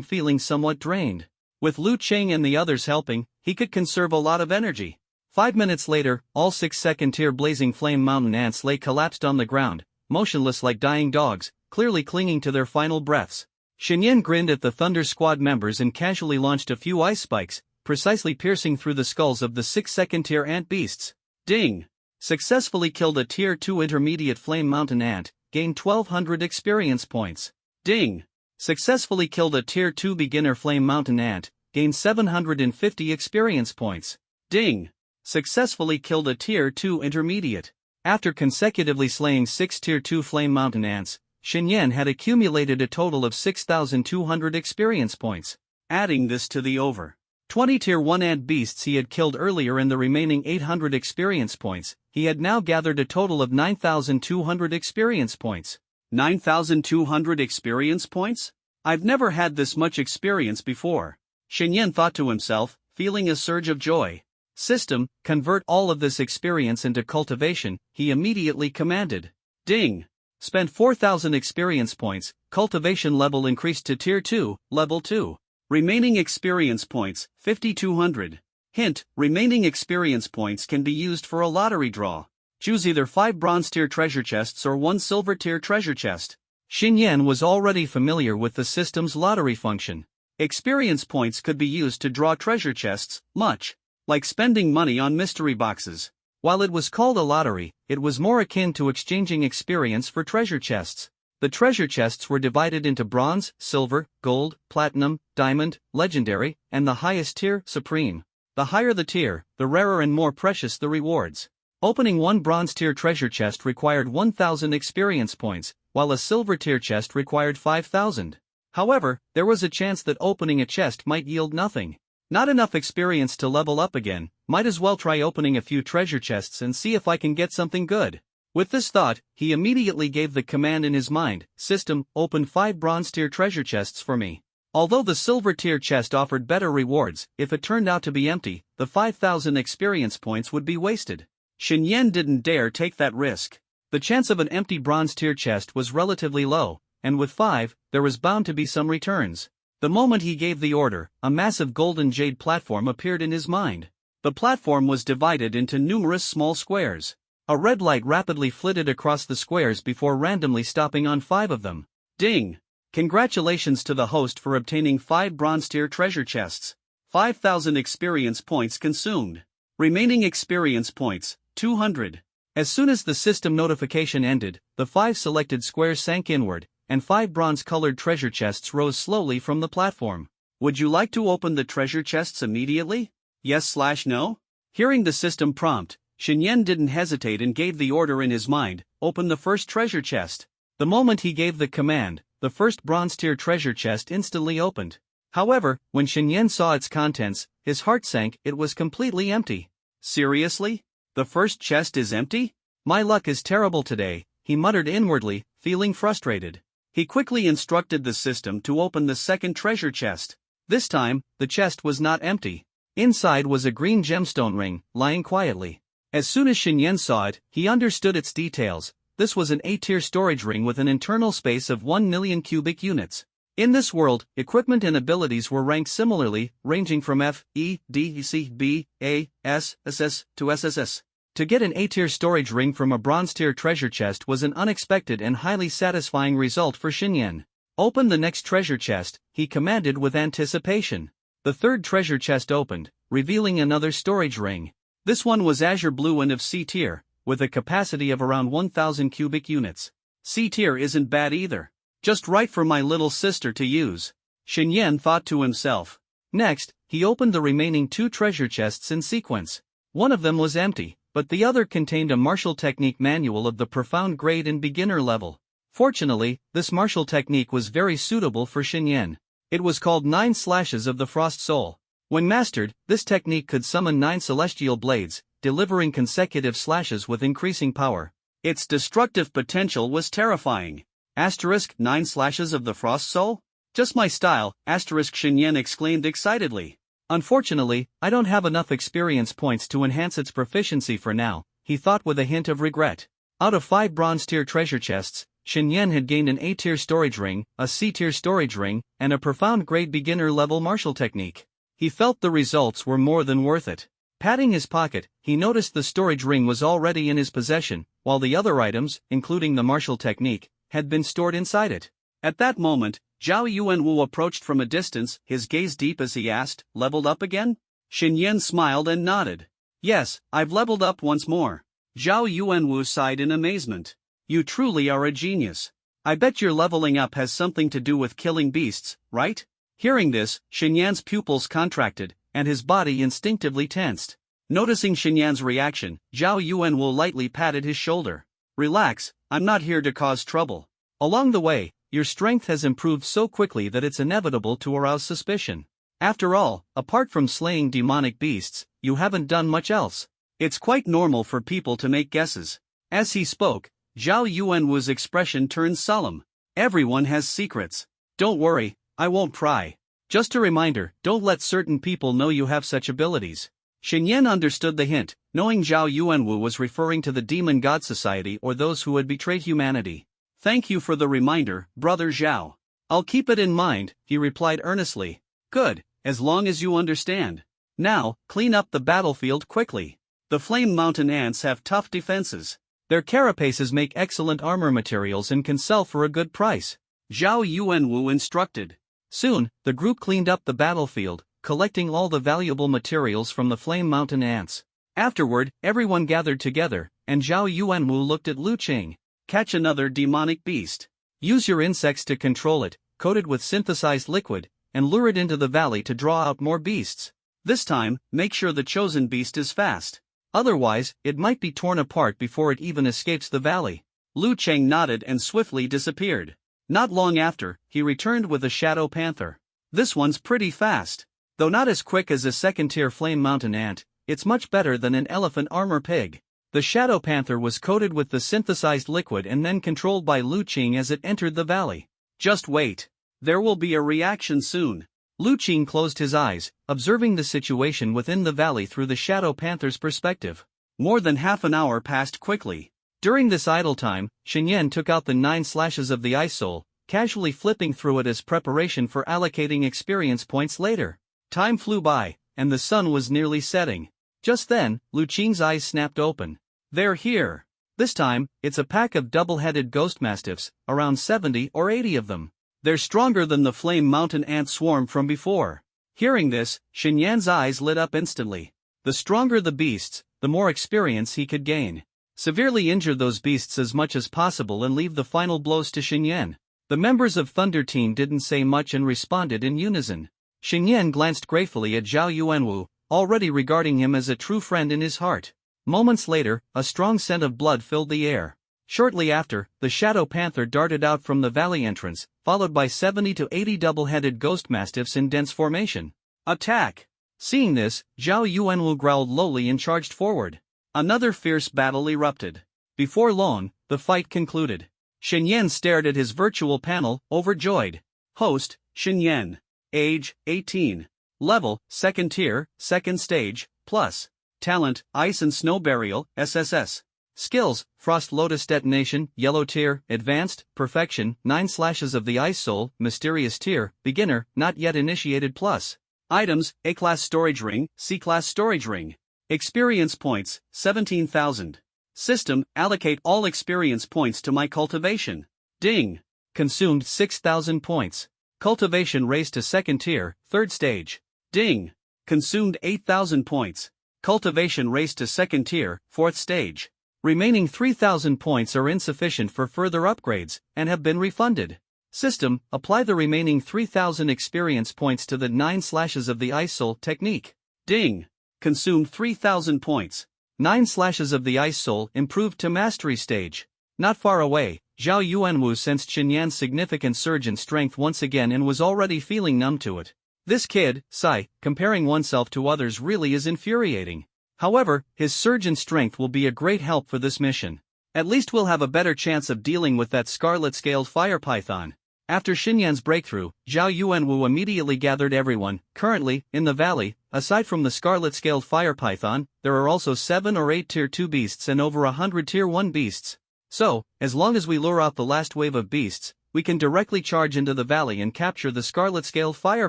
feeling somewhat drained. With Lu Qing and the others helping, he could conserve a lot of energy. 5 minutes later, all 6 second-tier blazing flame mountain ants lay collapsed on the ground, motionless like dying dogs, clearly clinging to their final breaths. Xinyan grinned at the Thunder Squad members and casually launched a few ice spikes, precisely piercing through the skulls of the 6 second-tier ant beasts. Ding! Successfully killed a Tier 2 intermediate flame mountain ant, gain 1200 experience points. Ding! Successfully killed a Tier 2 beginner flame mountain ant, gain 750 experience points. Ding! Successfully killed a Tier 2 intermediate. After consecutively slaying 6 Tier 2 flame mountain ants, Xinyan had accumulated a total of 6,200 experience points. Adding this to the over 20 Tier 1 ant beasts he had killed earlier and the remaining 800 experience points, he had now gathered a total of 9,200 experience points. 9,200 experience points? I've never had this much experience before. Xinyan thought to himself, feeling a surge of joy. System, convert all of this experience into cultivation, he immediately commanded. Ding! Spent 4,000 experience points, cultivation level increased to Tier 2, level 2. Remaining experience points, 5,200. Hint, remaining experience points can be used for a lottery draw. Choose either 5 bronze tier treasure chests or 1 silver tier treasure chest. Xinyan was already familiar with the system's lottery function. Experience points could be used to draw treasure chests, much like spending money on mystery boxes. While it was called a lottery, it was more akin to exchanging experience for treasure chests. The treasure chests were divided into bronze, silver, gold, platinum, diamond, legendary, and the highest tier, supreme. The higher the tier, the rarer and more precious the rewards. Opening one bronze tier treasure chest required 1,000 experience points, while a silver tier chest required 5,000. However, there was a chance that opening a chest might yield nothing. Not enough experience to level up again, might as well try opening a few treasure chests and see if I can get something good. With this thought, he immediately gave the command in his mind, System, open 5 bronze tier treasure chests for me. Although the silver tier chest offered better rewards, if it turned out to be empty, the 5,000 experience points would be wasted. Xinyan didn't dare take that risk. The chance of an empty bronze tier chest was relatively low, and with 5, there was bound to be some returns. The moment he gave the order, a massive golden jade platform appeared in his mind. The platform was divided into numerous small squares. A red light rapidly flitted across the squares before randomly stopping on 5 of them. Ding! Congratulations to the host for obtaining 5 bronze tier treasure chests. 5,000 experience points consumed. Remaining experience points, 200. As soon as the system notification ended, the 5 selected squares sank inward, and 5 bronze-colored treasure chests rose slowly from the platform. Would you like to open the treasure chests immediately? Yes/no? Hearing the system prompt, Xinyan didn't hesitate and gave the order in his mind, open the first treasure chest. The moment he gave the command, the first bronze-tier treasure chest instantly opened. However, when Xinyan saw its contents, his heart sank, it was completely empty. Seriously? The first chest is empty? My luck is terrible today, he muttered inwardly, feeling frustrated. He quickly instructed the system to open the second treasure chest. This time, the chest was not empty. Inside was a green gemstone ring, lying quietly. As soon as Xinyan saw it, he understood its details. This was an A-tier storage ring with an internal space of 1 million cubic units. In this world, equipment and abilities were ranked similarly, ranging from F, E, D, C, B, A, S, SS, to SSS. To get an A-tier storage ring from a bronze-tier treasure chest was an unexpected and highly satisfying result for Xinyan. Open the next treasure chest, he commanded with anticipation. The third treasure chest opened, revealing another storage ring. This one was azure blue and of C-tier, with a capacity of around 1,000 cubic units. C-tier isn't bad either. Just right for my little sister to use. Xinyan thought to himself. Next, he opened the remaining 2 treasure chests in sequence. One of them was empty, but the other contained a martial technique manual of the profound grade and beginner level. Fortunately, this martial technique was very suitable for Xinyan. It was called 9 Slashes of the Frost Soul. When mastered, this technique could summon 9 celestial blades, delivering consecutive slashes with increasing power. Its destructive potential was terrifying. 9 Slashes of the Frost Soul? Just my style, Xinyan exclaimed excitedly. Unfortunately, I don't have enough experience points to enhance its proficiency for now, he thought with a hint of regret. Out of 5 bronze-tier treasure chests, Xinyan had gained an A-tier storage ring, a C-tier storage ring, and a profound-grade beginner-level martial technique. He felt the results were more than worth it. Patting his pocket, he noticed the storage ring was already in his possession, while the other items, including the martial technique, had been stored inside it. At that moment, Zhao Yuanwu approached from a distance, his gaze deep as he asked, leveled up again? Xinyan smiled and nodded. Yes, I've leveled up once more. Zhao Yuanwu sighed in amazement. You truly are a genius. I bet your leveling up has something to do with killing beasts, right? Hearing this, Xinyan's pupils contracted, and his body instinctively tensed. Noticing Xinyan's reaction, Zhao Yuanwu lightly patted his shoulder. Relax, I'm not here to cause trouble. Along the way, your strength has improved so quickly that it's inevitable to arouse suspicion. After all, apart from slaying demonic beasts, you haven't done much else. It's quite normal for people to make guesses. As he spoke, Zhao Yuanwu's expression turned solemn. Everyone has secrets. Don't worry, I won't pry. Just a reminder, don't let certain people know you have such abilities. Xinyan understood the hint, knowing Zhao Yuanwu was referring to the Demon God Society or those who had betrayed humanity. Thank you for the reminder, Brother Zhao. I'll keep it in mind, he replied earnestly. Good, as long as you understand. Now, clean up the battlefield quickly. The Flame Mountain ants have tough defenses. Their carapaces make excellent armor materials and can sell for a good price. Zhao Yuanwu instructed. Soon, the group cleaned up the battlefield, collecting all the valuable materials from the Flame Mountain ants. Afterward, everyone gathered together, and Zhao Yuanwu looked at Lu Qing. Catch another demonic beast. Use your insects to control it, coat it with synthesized liquid, and lure it into the valley to draw out more beasts. This time, make sure the chosen beast is fast. Otherwise, it might be torn apart before it even escapes the valley. Lu Qing nodded and swiftly disappeared. Not long after, he returned with a shadow panther. This one's pretty fast. Though not as quick as a second-tier Flame Mountain ant, it's much better than an elephant armor pig. The shadow panther was coated with the synthesized liquid and then controlled by Lu Qing as it entered the valley. Just wait. There will be a reaction soon. Lu Qing closed his eyes, observing the situation within the valley through the shadow panther's perspective. More than half an hour passed quickly. During this idle time, Xinyan took out the 9 slashes of the ice soul, casually flipping through it as preparation for allocating experience points later. Time flew by, and the sun was nearly setting. Just then, Lu Qing's eyes snapped open. They're here. This time, it's a pack of double-headed ghost mastiffs, around 70 or 80 of them. They're stronger than the Flame Mountain ant swarm from before. Hearing this, Xinyan's eyes lit up instantly. The stronger the beasts, the more experience he could gain. Severely injure those beasts as much as possible and leave the final blows to Xinyan. The members of Thunder Team didn't say much and responded in unison. Xinyan glanced gratefully at Zhao Yuanwu, already regarding him as a true friend in his heart. Moments later, a strong scent of blood filled the air. Shortly after, the shadow panther darted out from the valley entrance, followed by 70 to 80 double-headed ghost mastiffs in dense formation. Attack! Seeing this, Zhao Yuanwu growled lowly and charged forward. Another fierce battle erupted. Before long, the fight concluded. Xinyan stared at his virtual panel, overjoyed. Host, Xinyan. Age, 18. Level, 2nd tier, 2nd stage, plus. Talent, Ice and Snow Burial, SSS. Skills, Frost Lotus Detonation, Yellow tier, Advanced, Perfection, 9 slashes of the Ice Soul, Mysterious tier, Beginner, Not Yet Initiated plus. Items, A-Class Storage Ring, C-Class Storage Ring. Experience points, 17,000. System, allocate all experience points to my cultivation. Ding. Consumed 6,000 points. Cultivation raised to 2nd tier, 3rd stage. Ding. Consumed 8,000 points. Cultivation raised to 2nd tier, 4th stage. Remaining 3,000 points are insufficient for further upgrades, and have been refunded. System, apply the remaining 3,000 experience points to the 9 slashes of the Ice Soul technique. Ding. Consumed 3,000 points. 9 slashes of the Ice Soul improved to Mastery stage. Not far away, Zhao Yuanwu sensed Xinyan's significant surge in strength once again and was already feeling numb to it. This kid, sigh, comparing oneself to others really is infuriating. However, his surge in strength will be a great help for this mission. At least we'll have a better chance of dealing with that scarlet-scaled fire python. After Xinyan's breakthrough, Zhao Yuanwu immediately gathered everyone. Currently, in the valley, aside from the scarlet-scaled fire python, there are also 7 or 8 tier 2 beasts and over 100 tier 1 beasts. So, as long as we lure out the last wave of beasts, we can directly charge into the valley and capture the scarlet-scaled fire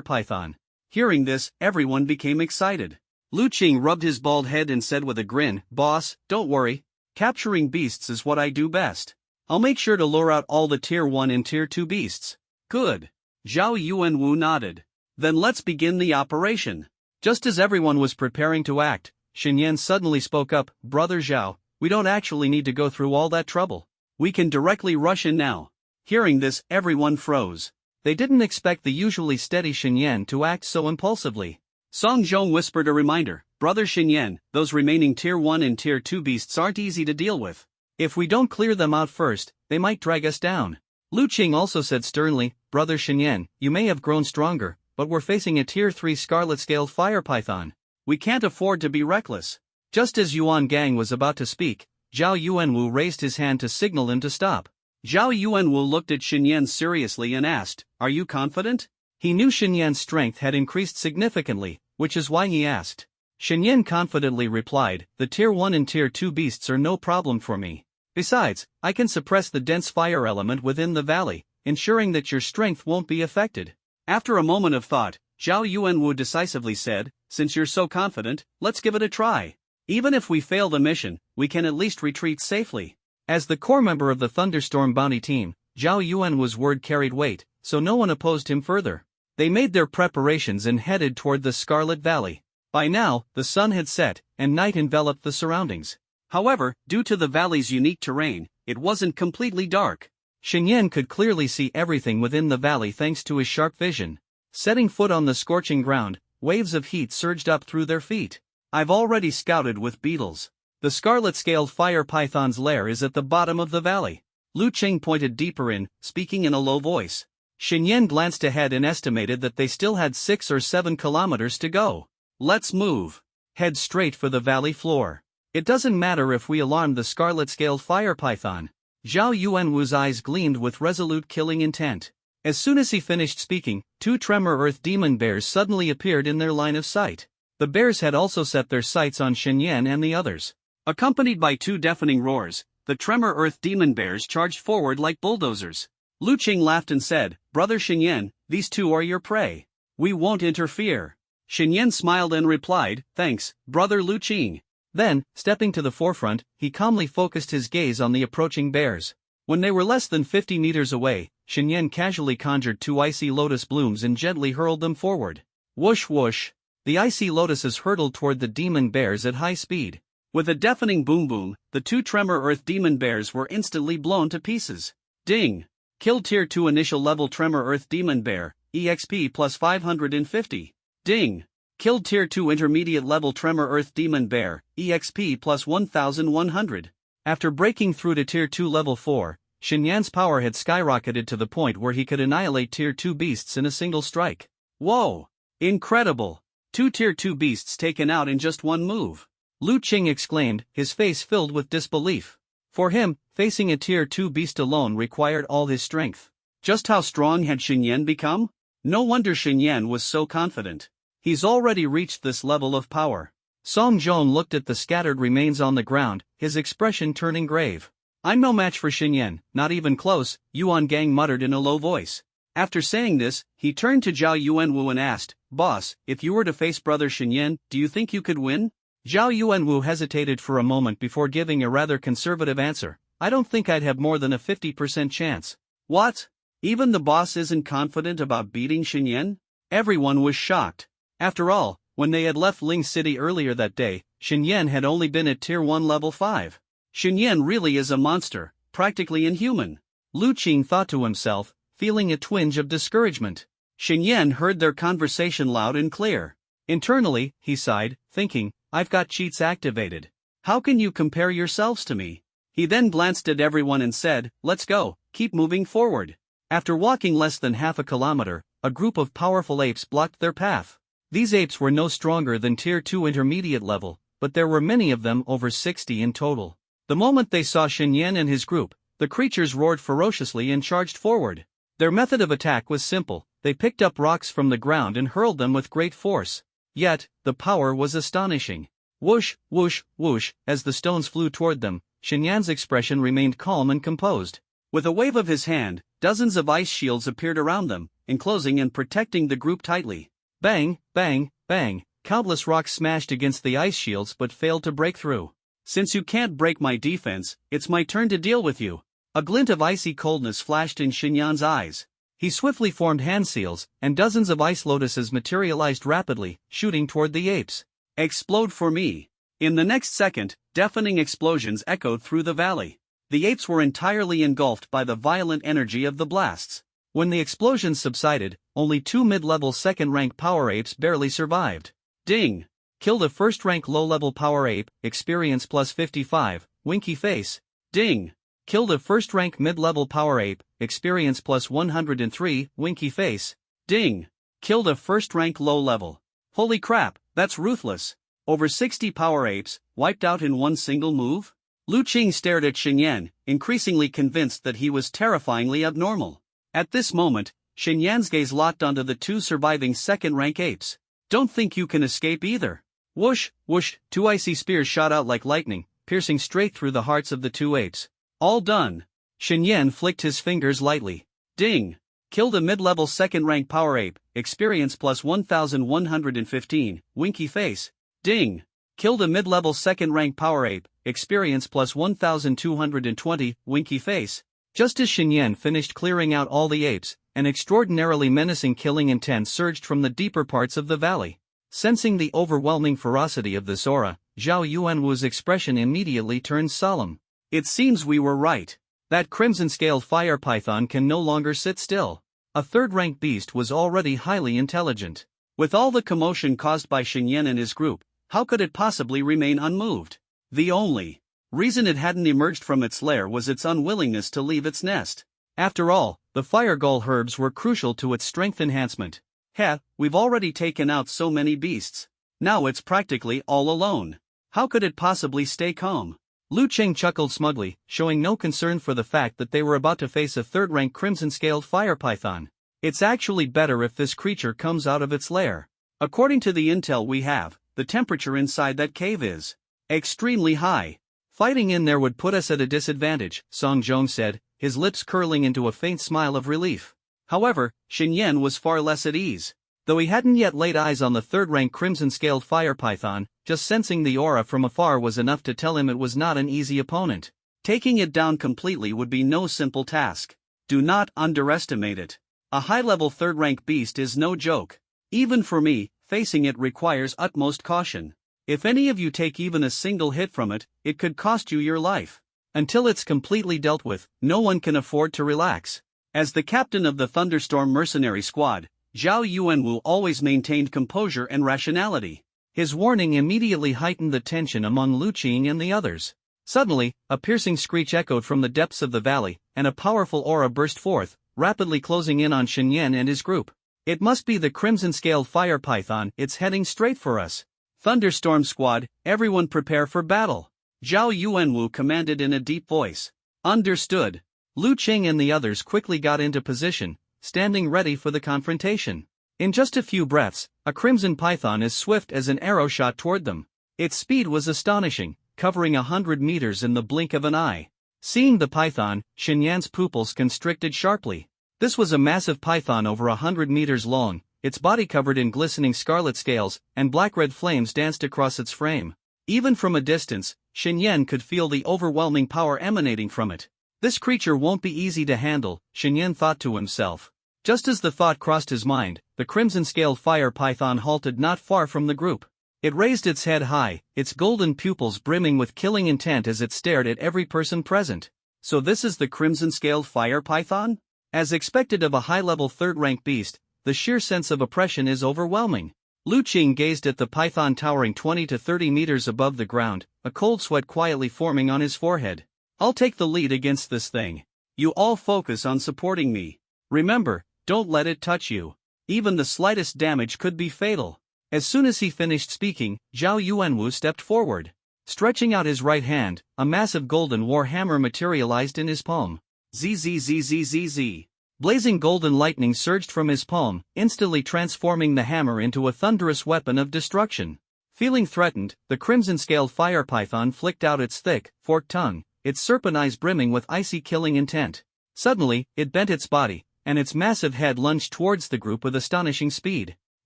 python. Hearing this, everyone became excited. Lu Qing rubbed his bald head and said with a grin, "Boss, don't worry. Capturing beasts is what I do best. I'll make sure to lure out all the tier 1 and tier 2 beasts." Good. Zhao Yuanwu nodded. Then let's begin the operation. Just as everyone was preparing to act, Xinyan suddenly spoke up, "Brother Zhao, we don't actually need to go through all that trouble. We can directly rush in now. Hearing this, everyone froze. They didn't expect the usually steady Xinyan to act so impulsively. Song Zhong whispered a reminder, Brother Xinyan, those remaining Tier 1 and Tier 2 beasts aren't easy to deal with. If we don't clear them out first, they might drag us down. Lu Qing also said sternly, Brother Xinyan, you may have grown stronger, but we're facing a Tier 3 scarlet-scaled fire python. We can't afford to be reckless. Just as Yuan Gang was about to speak, Zhao Yuanwu raised his hand to signal him to stop. Zhao Yuanwu looked at Xinyan seriously and asked, Are you confident? He knew Xinyan's strength had increased significantly, which is why he asked. Xinyan confidently replied, The Tier 1 and Tier 2 beasts are no problem for me. Besides, I can suppress the dense fire element within the valley, ensuring that your strength won't be affected. After a moment of thought, Zhao Yuanwu decisively said, Since you're so confident, let's give it a try. Even if we fail the mission, we can at least retreat safely. As the core member of the Thunderstorm Bounty team, Zhao Yuanwu's word carried weight, so no one opposed him further. They made their preparations and headed toward the Scarlet Valley. By now, the sun had set, and night enveloped the surroundings. However, due to the valley's unique terrain, it wasn't completely dark. Xinyan could clearly see everything within the valley thanks to his sharp vision. Setting foot on the scorching ground, waves of heat surged up through their feet. I've already scouted with beetles. The scarlet-scaled fire python's lair is at the bottom of the valley. Lu Qing pointed deeper in, speaking in a low voice. Xinyan glanced ahead and estimated that they still had 6 or 7 kilometers to go. Let's move. Head straight for the valley floor. It doesn't matter if we alarm the scarlet-scaled fire python. Zhao Yuanwu's eyes gleamed with resolute killing intent. As soon as he finished speaking, 2 Tremor Earth Demon Bears suddenly appeared in their line of sight. The bears had also set their sights on Xinyan and the others. Accompanied by 2 deafening roars, the Tremor Earth Demon Bears charged forward like bulldozers. Lu Qing laughed and said, Brother Xinyan, these 2 are your prey. We won't interfere. Xinyan smiled and replied, Thanks, Brother Lu Qing. Then, stepping to the forefront, he calmly focused his gaze on the approaching bears. When they were less than 50 meters away, Xinyan casually conjured 2 icy lotus blooms and gently hurled them forward. Whoosh whoosh. The icy lotuses hurtled toward the demon bears at high speed. With a deafening boom boom, the 2 Tremor Earth Demon Bears were instantly blown to pieces. Ding! Killed Tier 2 Initial Level Tremor Earth Demon Bear, EXP plus 550. Ding! Killed Tier 2 Intermediate Level Tremor Earth Demon Bear, EXP plus 1100. After breaking through to Tier 2 Level 4, Xinyan's power had skyrocketed to the point where he could annihilate Tier 2 beasts in a single strike. Whoa! Incredible! 2 Tier 2 beasts taken out in just one move. Lu Qing exclaimed, his face filled with disbelief. For him, facing a Tier 2 beast alone required all his strength. Just how strong had Xinyan become? No wonder Xinyan was so confident. He's already reached this level of power. Song Zhong looked at the scattered remains on the ground, his expression turning grave. I'm no match for Xinyan, not even close, Yuan Gang muttered in a low voice. After saying this, he turned to Zhao Yuanwu and asked, Boss, if you were to face Brother Xinyan, do you think you could win? Zhao Yuanwu hesitated for a moment before giving a rather conservative answer. I don't think I'd have more than a 50% chance. What? Even the boss isn't confident about beating Xinyan? Everyone was shocked. After all, when they had left Ling City earlier that day, Xinyan had only been at Tier 1 Level 5. Xinyan really is a monster, practically inhuman. Lu Qing thought to himself, feeling a twinge of discouragement. Xinyan heard their conversation loud and clear. Internally, he sighed, thinking, I've got cheats activated. How can you compare yourselves to me? He then glanced at everyone and said, Let's go, keep moving forward. After walking less than half a kilometer, a group of powerful apes blocked their path. These apes were no stronger than Tier 2 Intermediate level, but there were many of them, over 60 in total. The moment they saw Xinyan and his group, the creatures roared ferociously and charged forward. Their method of attack was simple, they picked up rocks from the ground and hurled them with great force. Yet, the power was astonishing. Whoosh, whoosh, whoosh, as the stones flew toward them, Xinyan's expression remained calm and composed. With a wave of his hand, dozens of ice shields appeared around them, enclosing and protecting the group tightly. Bang, bang, bang, countless rocks smashed against the ice shields but failed to break through. Since you can't break my defense, it's my turn to deal with you. A glint of icy coldness flashed in Xinyan's eyes. He swiftly formed hand seals, and dozens of ice lotuses materialized rapidly, shooting toward the apes. Explode for me. In the next second, deafening explosions echoed through the valley. The apes were entirely engulfed by the violent energy of the blasts. When the explosions subsided, only 2 mid-level second-rank power apes barely survived. Ding! Killed a first-rank low-level power ape, experience plus 55, winky face. Ding! Killed a first-rank mid-level power ape, experience plus 103, winky face. Ding! Killed a first-rank low-level. Holy crap, that's ruthless. Over 60 power apes, wiped out in one single move? Lu Qing stared at Xinyan, increasingly convinced that he was terrifyingly abnormal. At this moment, Xinyan's gaze locked onto the 2 surviving second-rank apes. Don't think you can escape either. Whoosh, whoosh, 2 icy spears shot out like lightning, piercing straight through the hearts of the 2 apes. All done. Xinyan flicked his fingers lightly. Ding! Killed a mid-level second-rank power ape, experience plus 1115, winky face. Ding! Killed a mid-level second-rank power ape, experience plus 1220, winky face. Just as Xinyan finished clearing out all the apes, an extraordinarily menacing killing intent surged from the deeper parts of the valley. Sensing the overwhelming ferocity of this aura, Zhao Yuanwu's expression immediately turned solemn. It seems we were right. That crimson-scaled fire python can no longer sit still. A third-rank beast was already highly intelligent. With all the commotion caused by Xinyan and his group, how could it possibly remain unmoved? The only reason it hadn't emerged from its lair was its unwillingness to leave its nest. After all, the fire gall herbs were crucial to its strength enhancement. Heh, we've already taken out so many beasts. Now it's practically all alone. How could it possibly stay calm? Lu Qing chuckled smugly, showing no concern for the fact that they were about to face a third-rank crimson-scaled fire python. It's actually better if this creature comes out of its lair. According to the intel we have, the temperature inside that cave is extremely high. Fighting in there would put us at a disadvantage, Song Zhong said, his lips curling into a faint smile of relief. However, Xinyan was far less at ease. Though he hadn't yet laid eyes on the third-rank crimson-scaled fire python, just sensing the aura from afar was enough to tell him it was not an easy opponent. Taking it down completely would be no simple task. Do not underestimate it. A high-level third-rank beast is no joke. Even for me, facing it requires utmost caution. If any of you take even a single hit from it, it could cost you your life. Until it's completely dealt with, no one can afford to relax. As the captain of the Thunderstorm mercenary squad, Zhao Yuanwu always maintained composure and rationality. His warning immediately heightened the tension among Lu Qing and the others. Suddenly, a piercing screech echoed from the depths of the valley, and a powerful aura burst forth, rapidly closing in on Xinyan and his group. It must be the crimson-scaled fire python, it's heading straight for us. Thunderstorm squad, everyone prepare for battle. Zhao Yuanwu commanded in a deep voice. Understood. Lu Qing and the others quickly got into position, standing ready for the confrontation. In just a few breaths, a crimson python as swift as an arrow shot toward them. Its speed was astonishing, covering 100 meters in the blink of an eye. Seeing the python, Xinyan's pupils constricted sharply. This was a massive python over 100 meters long, its body covered in glistening scarlet scales, and black-red flames danced across its frame. Even from a distance, Xinyan could feel the overwhelming power emanating from it. This creature won't be easy to handle, Xinyan thought to himself. Just as the thought crossed his mind, the crimson-scaled fire python halted not far from the group. It raised its head high, its golden pupils brimming with killing intent as it stared at every person present. So this is the crimson-scaled fire python? As expected of a high-level third-rank beast, the sheer sense of oppression is overwhelming. Lu Qing gazed at the python towering 20 to 30 meters above the ground, a cold sweat quietly forming on his forehead. I'll take the lead against this thing. You all focus on supporting me. Remember, don't let it touch you. Even the slightest damage could be fatal. As soon as he finished speaking, Zhao Yuanwu stepped forward. Stretching out his right hand, a massive golden war hammer materialized in his palm. Zzzzzzz. Blazing golden lightning surged from his palm, instantly transforming the hammer into a thunderous weapon of destruction. Feeling threatened, the crimson-scaled fire python flicked out its thick, forked tongue, its serpent eyes brimming with icy killing intent. Suddenly, it bent its body, and its massive head lunged towards the group with astonishing speed.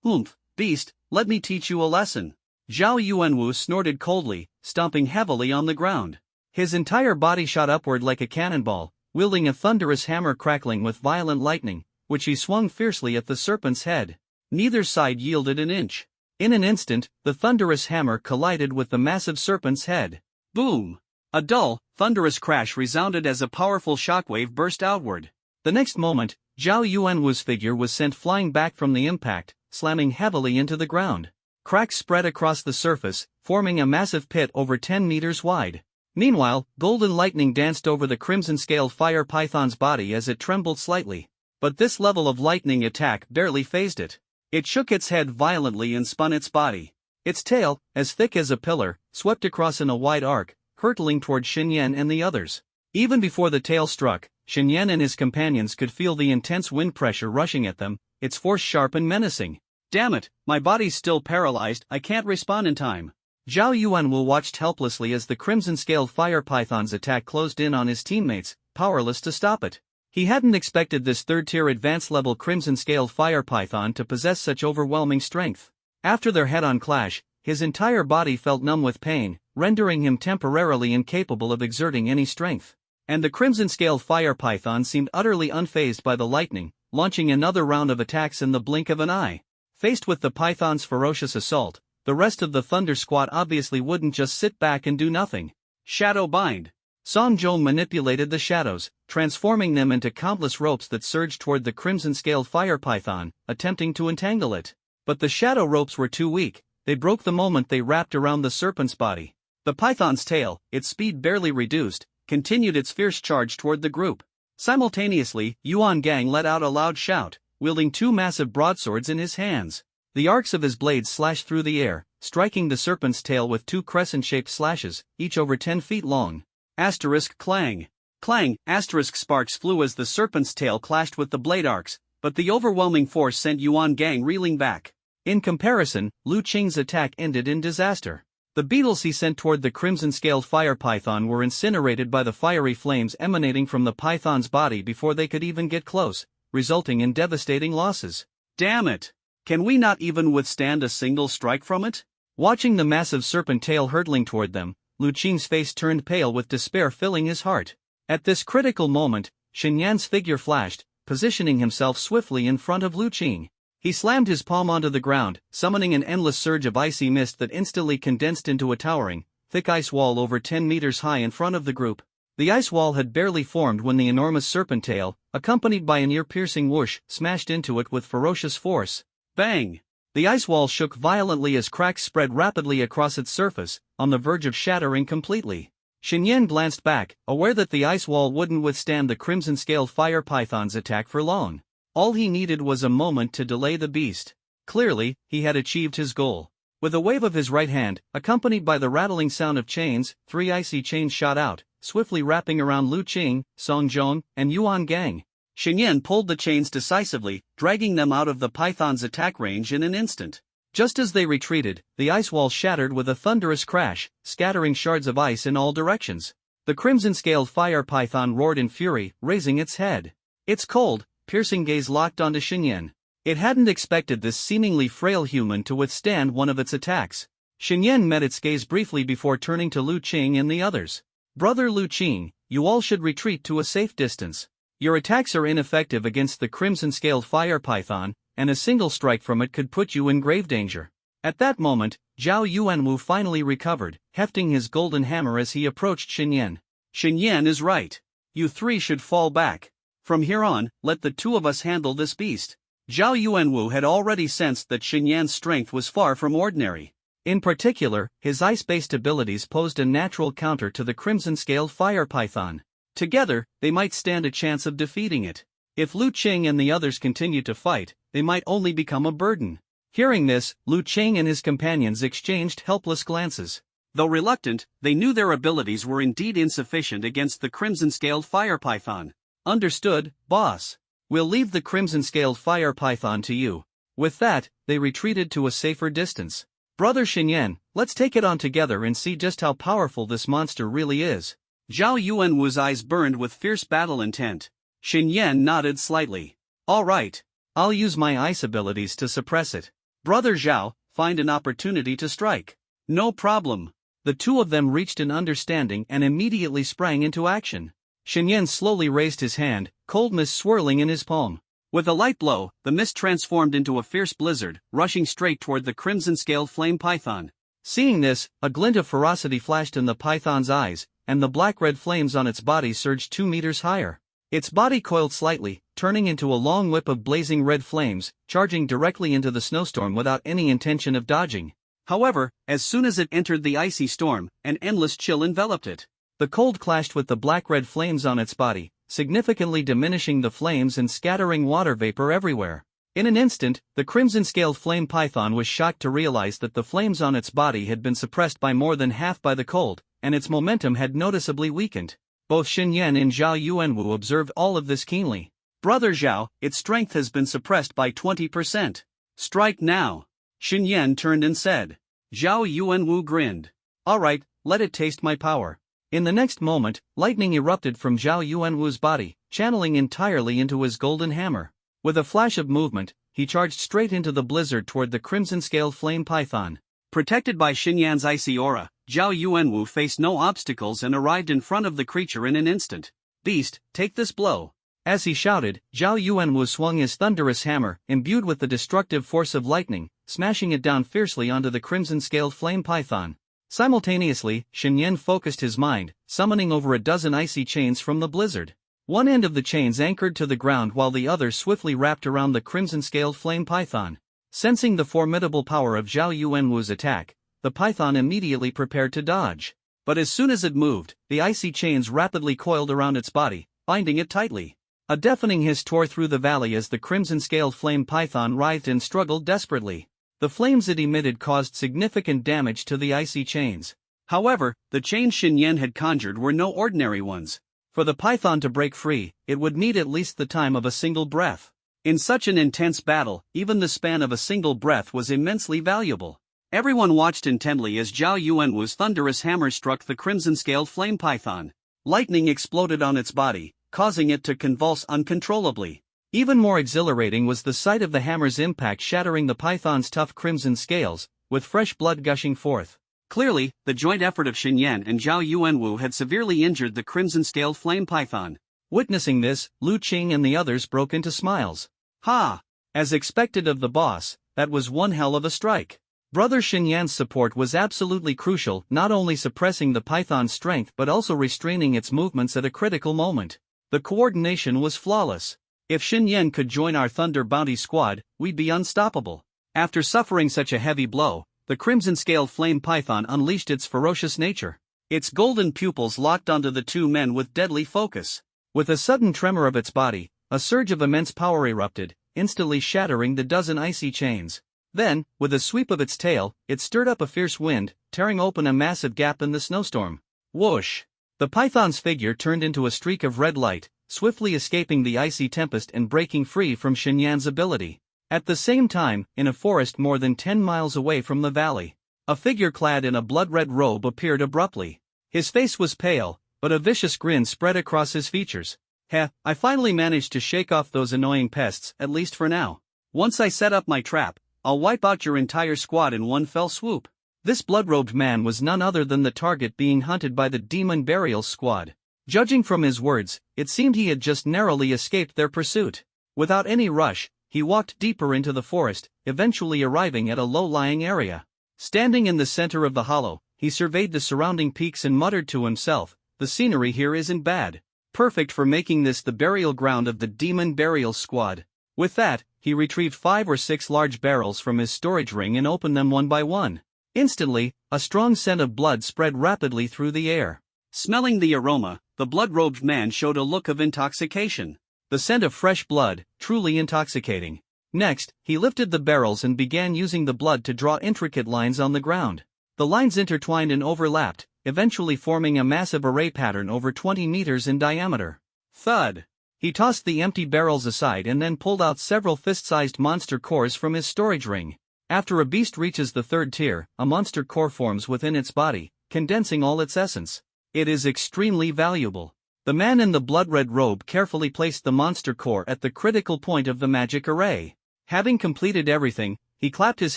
Oomph, beast, let me teach you a lesson. Zhao Yuanwu snorted coldly, stomping heavily on the ground. His entire body shot upward like a cannonball, wielding a thunderous hammer crackling with violent lightning, which he swung fiercely at the serpent's head. Neither side yielded an inch. In an instant, the thunderous hammer collided with the massive serpent's head. Boom! A dull, thunderous crash resounded as a powerful shockwave burst outward. The next moment, Zhao Yuanwu's figure was sent flying back from the impact, slamming heavily into the ground. Cracks spread across the surface, forming a massive pit over 10 meters wide. Meanwhile, golden lightning danced over the crimson-scale fire python's body as it trembled slightly. But this level of lightning attack barely fazed it. It shook its head violently and spun its body. Its tail, as thick as a pillar, swept across in a wide arc, hurtling toward Xinyan and the others. Even before the tail struck, Xinyan and his companions could feel the intense wind pressure rushing at them, its force sharp and menacing. Damn it, my body's still paralyzed, I can't respond in time. Zhao Yuanwu watched helplessly as the crimson-scaled fire python's attack closed in on his teammates, powerless to stop it. He hadn't expected this third-tier advanced-level crimson-scaled fire python to possess such overwhelming strength. After their head-on clash, his entire body felt numb with pain, rendering him temporarily incapable of exerting any strength. And the crimson-scaled fire python seemed utterly unfazed by the lightning, launching another round of attacks in the blink of an eye. Faced with the python's ferocious assault, the rest of the Thunder Squad obviously wouldn't just sit back and do nothing. Shadow Bind. Song Zhong manipulated the shadows, transforming them into countless ropes that surged toward the crimson-scaled fire python, attempting to entangle it. But the shadow ropes were too weak, they broke the moment they wrapped around the serpent's body. The python's tail, its speed barely reduced, continued its fierce charge toward the group. Simultaneously, Yuan Gang let out a loud shout, wielding two massive broadswords in his hands. The arcs of his blades slashed through the air, striking the serpent's tail with two crescent-shaped slashes, each over 10 feet long. Asterisk clang. Clang, asterisk sparks flew as the serpent's tail clashed with the blade arcs, but the overwhelming force sent Yuan Gang reeling back. In comparison, Lu Qing's attack ended in disaster. The beetles he sent toward the crimson-scaled fire python were incinerated by the fiery flames emanating from the python's body before they could even get close, resulting in devastating losses. Damn it! Can we not even withstand a single strike from it? Watching the massive serpent tail hurtling toward them, Lu Qing's face turned pale with despair filling his heart. At this critical moment, Xinyan's figure flashed, positioning himself swiftly in front of Lu Qing. He slammed his palm onto the ground, summoning an endless surge of icy mist that instantly condensed into a towering, thick ice wall over 10 meters high in front of the group. The ice wall had barely formed when the enormous serpent tail, accompanied by an ear-piercing whoosh, smashed into it with ferocious force. Bang! The ice wall shook violently as cracks spread rapidly across its surface, on the verge of shattering completely. Xinyan glanced back, aware that the ice wall wouldn't withstand the crimson-scaled fire python's attack for long. All he needed was a moment to delay the beast. Clearly, he had achieved his goal. With a wave of his right hand, accompanied by the rattling sound of chains, 3 icy chains shot out, swiftly wrapping around Lu Qing, Song Zhong, and Yuan Gang. Xinyan pulled the chains decisively, dragging them out of the python's attack range in an instant. Just as they retreated, the ice wall shattered with a thunderous crash, scattering shards of ice in all directions. The crimson-scaled fire python roared in fury, raising its head. Its cold, piercing gaze locked onto Xinyan. It hadn't expected this seemingly frail human to withstand one of its attacks. Xinyan met its gaze briefly before turning to Lu Qing and the others. Brother Lu Qing, you all should retreat to a safe distance. Your attacks are ineffective against the crimson-scaled fire python, and a single strike from it could put you in grave danger. At that moment, Zhao Yuanwu finally recovered, hefting his golden hammer as he approached Xinyan. Xinyan is right. You three should fall back. From here on, let the two of us handle this beast. Zhao Yuanwu had already sensed that Xinyan's strength was far from ordinary. In particular, his ice-based abilities posed a natural counter to the crimson-scaled fire python. Together, they might stand a chance of defeating it. If Lu Qing and the others continued to fight, they might only become a burden. Hearing this, Lu Qing and his companions exchanged helpless glances. Though reluctant, they knew their abilities were indeed insufficient against the crimson-scaled fire python. Understood, boss. We'll leave the crimson-scaled fire python to you. With that, they retreated to a safer distance. Brother Xinyan, let's take it on together and see just how powerful this monster really is. Zhao Yuanwu's eyes burned with fierce battle intent. Xinyan nodded slightly. All right. I'll use my ice abilities to suppress it. Brother Zhao, find an opportunity to strike. No problem. The two of them reached an understanding and immediately sprang into action. Xinyan slowly raised his hand, cold mist swirling in his palm. With a light blow, the mist transformed into a fierce blizzard, rushing straight toward the crimson-scaled flame python. Seeing this, a glint of ferocity flashed in the python's eyes, and the black-red flames on its body surged 2 meters higher. Its body coiled slightly, turning into a long whip of blazing red flames, charging directly into the snowstorm without any intention of dodging. However, as soon as it entered the icy storm, an endless chill enveloped it. The cold clashed with the black-red flames on its body, significantly diminishing the flames and scattering water vapor everywhere. In an instant, the crimson-scaled flame python was shocked to realize that the flames on its body had been suppressed by more than half by the cold, and its momentum had noticeably weakened. Both Xin Yan and Zhao Yuanwu observed all of this keenly. "Brother Zhao, its strength has been suppressed by 20%. Strike now." Xin Yan turned and said. Zhao Yuanwu grinned. "All right, let it taste my power." In the next moment, lightning erupted from Zhao Yuanwu's body, channeling entirely into his golden hammer. With a flash of movement, he charged straight into the blizzard toward the crimson-scaled flame python. Protected by Xin Yan's icy aura, Zhao Yuanwu faced no obstacles and arrived in front of the creature in an instant. "Beast, take this blow." As he shouted, Zhao Yuanwu swung his thunderous hammer, imbued with the destructive force of lightning, smashing it down fiercely onto the crimson-scaled flame python. Simultaneously, Xin Yan focused his mind, summoning over a dozen icy chains from the blizzard. One end of the chains anchored to the ground while the other swiftly wrapped around the crimson-scaled flame python. Sensing the formidable power of Zhao Yuanwu's attack, the python immediately prepared to dodge. But as soon as it moved, the icy chains rapidly coiled around its body, binding it tightly. A deafening hiss tore through the valley as the crimson-scaled flame python writhed and struggled desperately. The flames it emitted caused significant damage to the icy chains. However, the chains Xin Yan had conjured were no ordinary ones. For the python to break free, it would need at least the time of a single breath. In such an intense battle, even the span of a single breath was immensely valuable. Everyone watched intently as Zhao Yuanwu's thunderous hammer struck the crimson-scaled flame python. Lightning exploded on its body, causing it to convulse uncontrollably. Even more exhilarating was the sight of the hammer's impact shattering the python's tough crimson scales, with fresh blood gushing forth. Clearly, the joint effort of Xin Yan and Zhao Yuanwu had severely injured the crimson-scaled flame python. Witnessing this, Lu Qing and the others broke into smiles. "Ha! As expected of the boss, that was one hell of a strike." Brother Xin Yan's support was absolutely crucial, not only suppressing the python's strength but also restraining its movements at a critical moment. The coordination was flawless. "If Xin Yan could join our Thunder Bounty squad, we'd be unstoppable." After suffering such a heavy blow, the crimson-scaled flame python unleashed its ferocious nature. Its golden pupils locked onto the two men with deadly focus. With a sudden tremor of its body, a surge of immense power erupted, instantly shattering the dozen icy chains. Then, with a sweep of its tail, it stirred up a fierce wind, tearing open a massive gap in the snowstorm. Whoosh! The python's figure turned into a streak of red light, swiftly escaping the icy tempest and breaking free from Xin Yan's ability. At the same time, in a forest more than 10 miles away from the valley, a figure clad in a blood-red robe appeared abruptly. His face was pale, but a vicious grin spread across his features. "Heh, I finally managed to shake off those annoying pests, at least for now. Once I set up my trap, I'll wipe out your entire squad in one fell swoop." This blood-robed man was none other than the target being hunted by the Demon Burial Squad. Judging from his words, it seemed he had just narrowly escaped their pursuit. Without any rush, he walked deeper into the forest, eventually arriving at a low-lying area. Standing in the center of the hollow, he surveyed the surrounding peaks and muttered to himself, "The scenery here isn't bad. Perfect for making this the burial ground of the Demon Burial Squad." With that, he retrieved 5 or 6 large barrels from his storage ring and opened them one by one. Instantly, a strong scent of blood spread rapidly through the air. Smelling the aroma, the blood-robed man showed a look of intoxication. The scent of fresh blood, truly intoxicating. Next, he lifted the barrels and began using the blood to draw intricate lines on the ground. The lines intertwined and overlapped, eventually forming a massive array pattern over 20 meters in diameter. Thud! He tossed the empty barrels aside and then pulled out several fist-sized monster cores from his storage ring. After a beast reaches the 3rd tier, a monster core forms within its body, condensing all its essence. It is extremely valuable. The man in the blood-red robe carefully placed the monster core at the critical point of the magic array. Having completed everything, he clapped his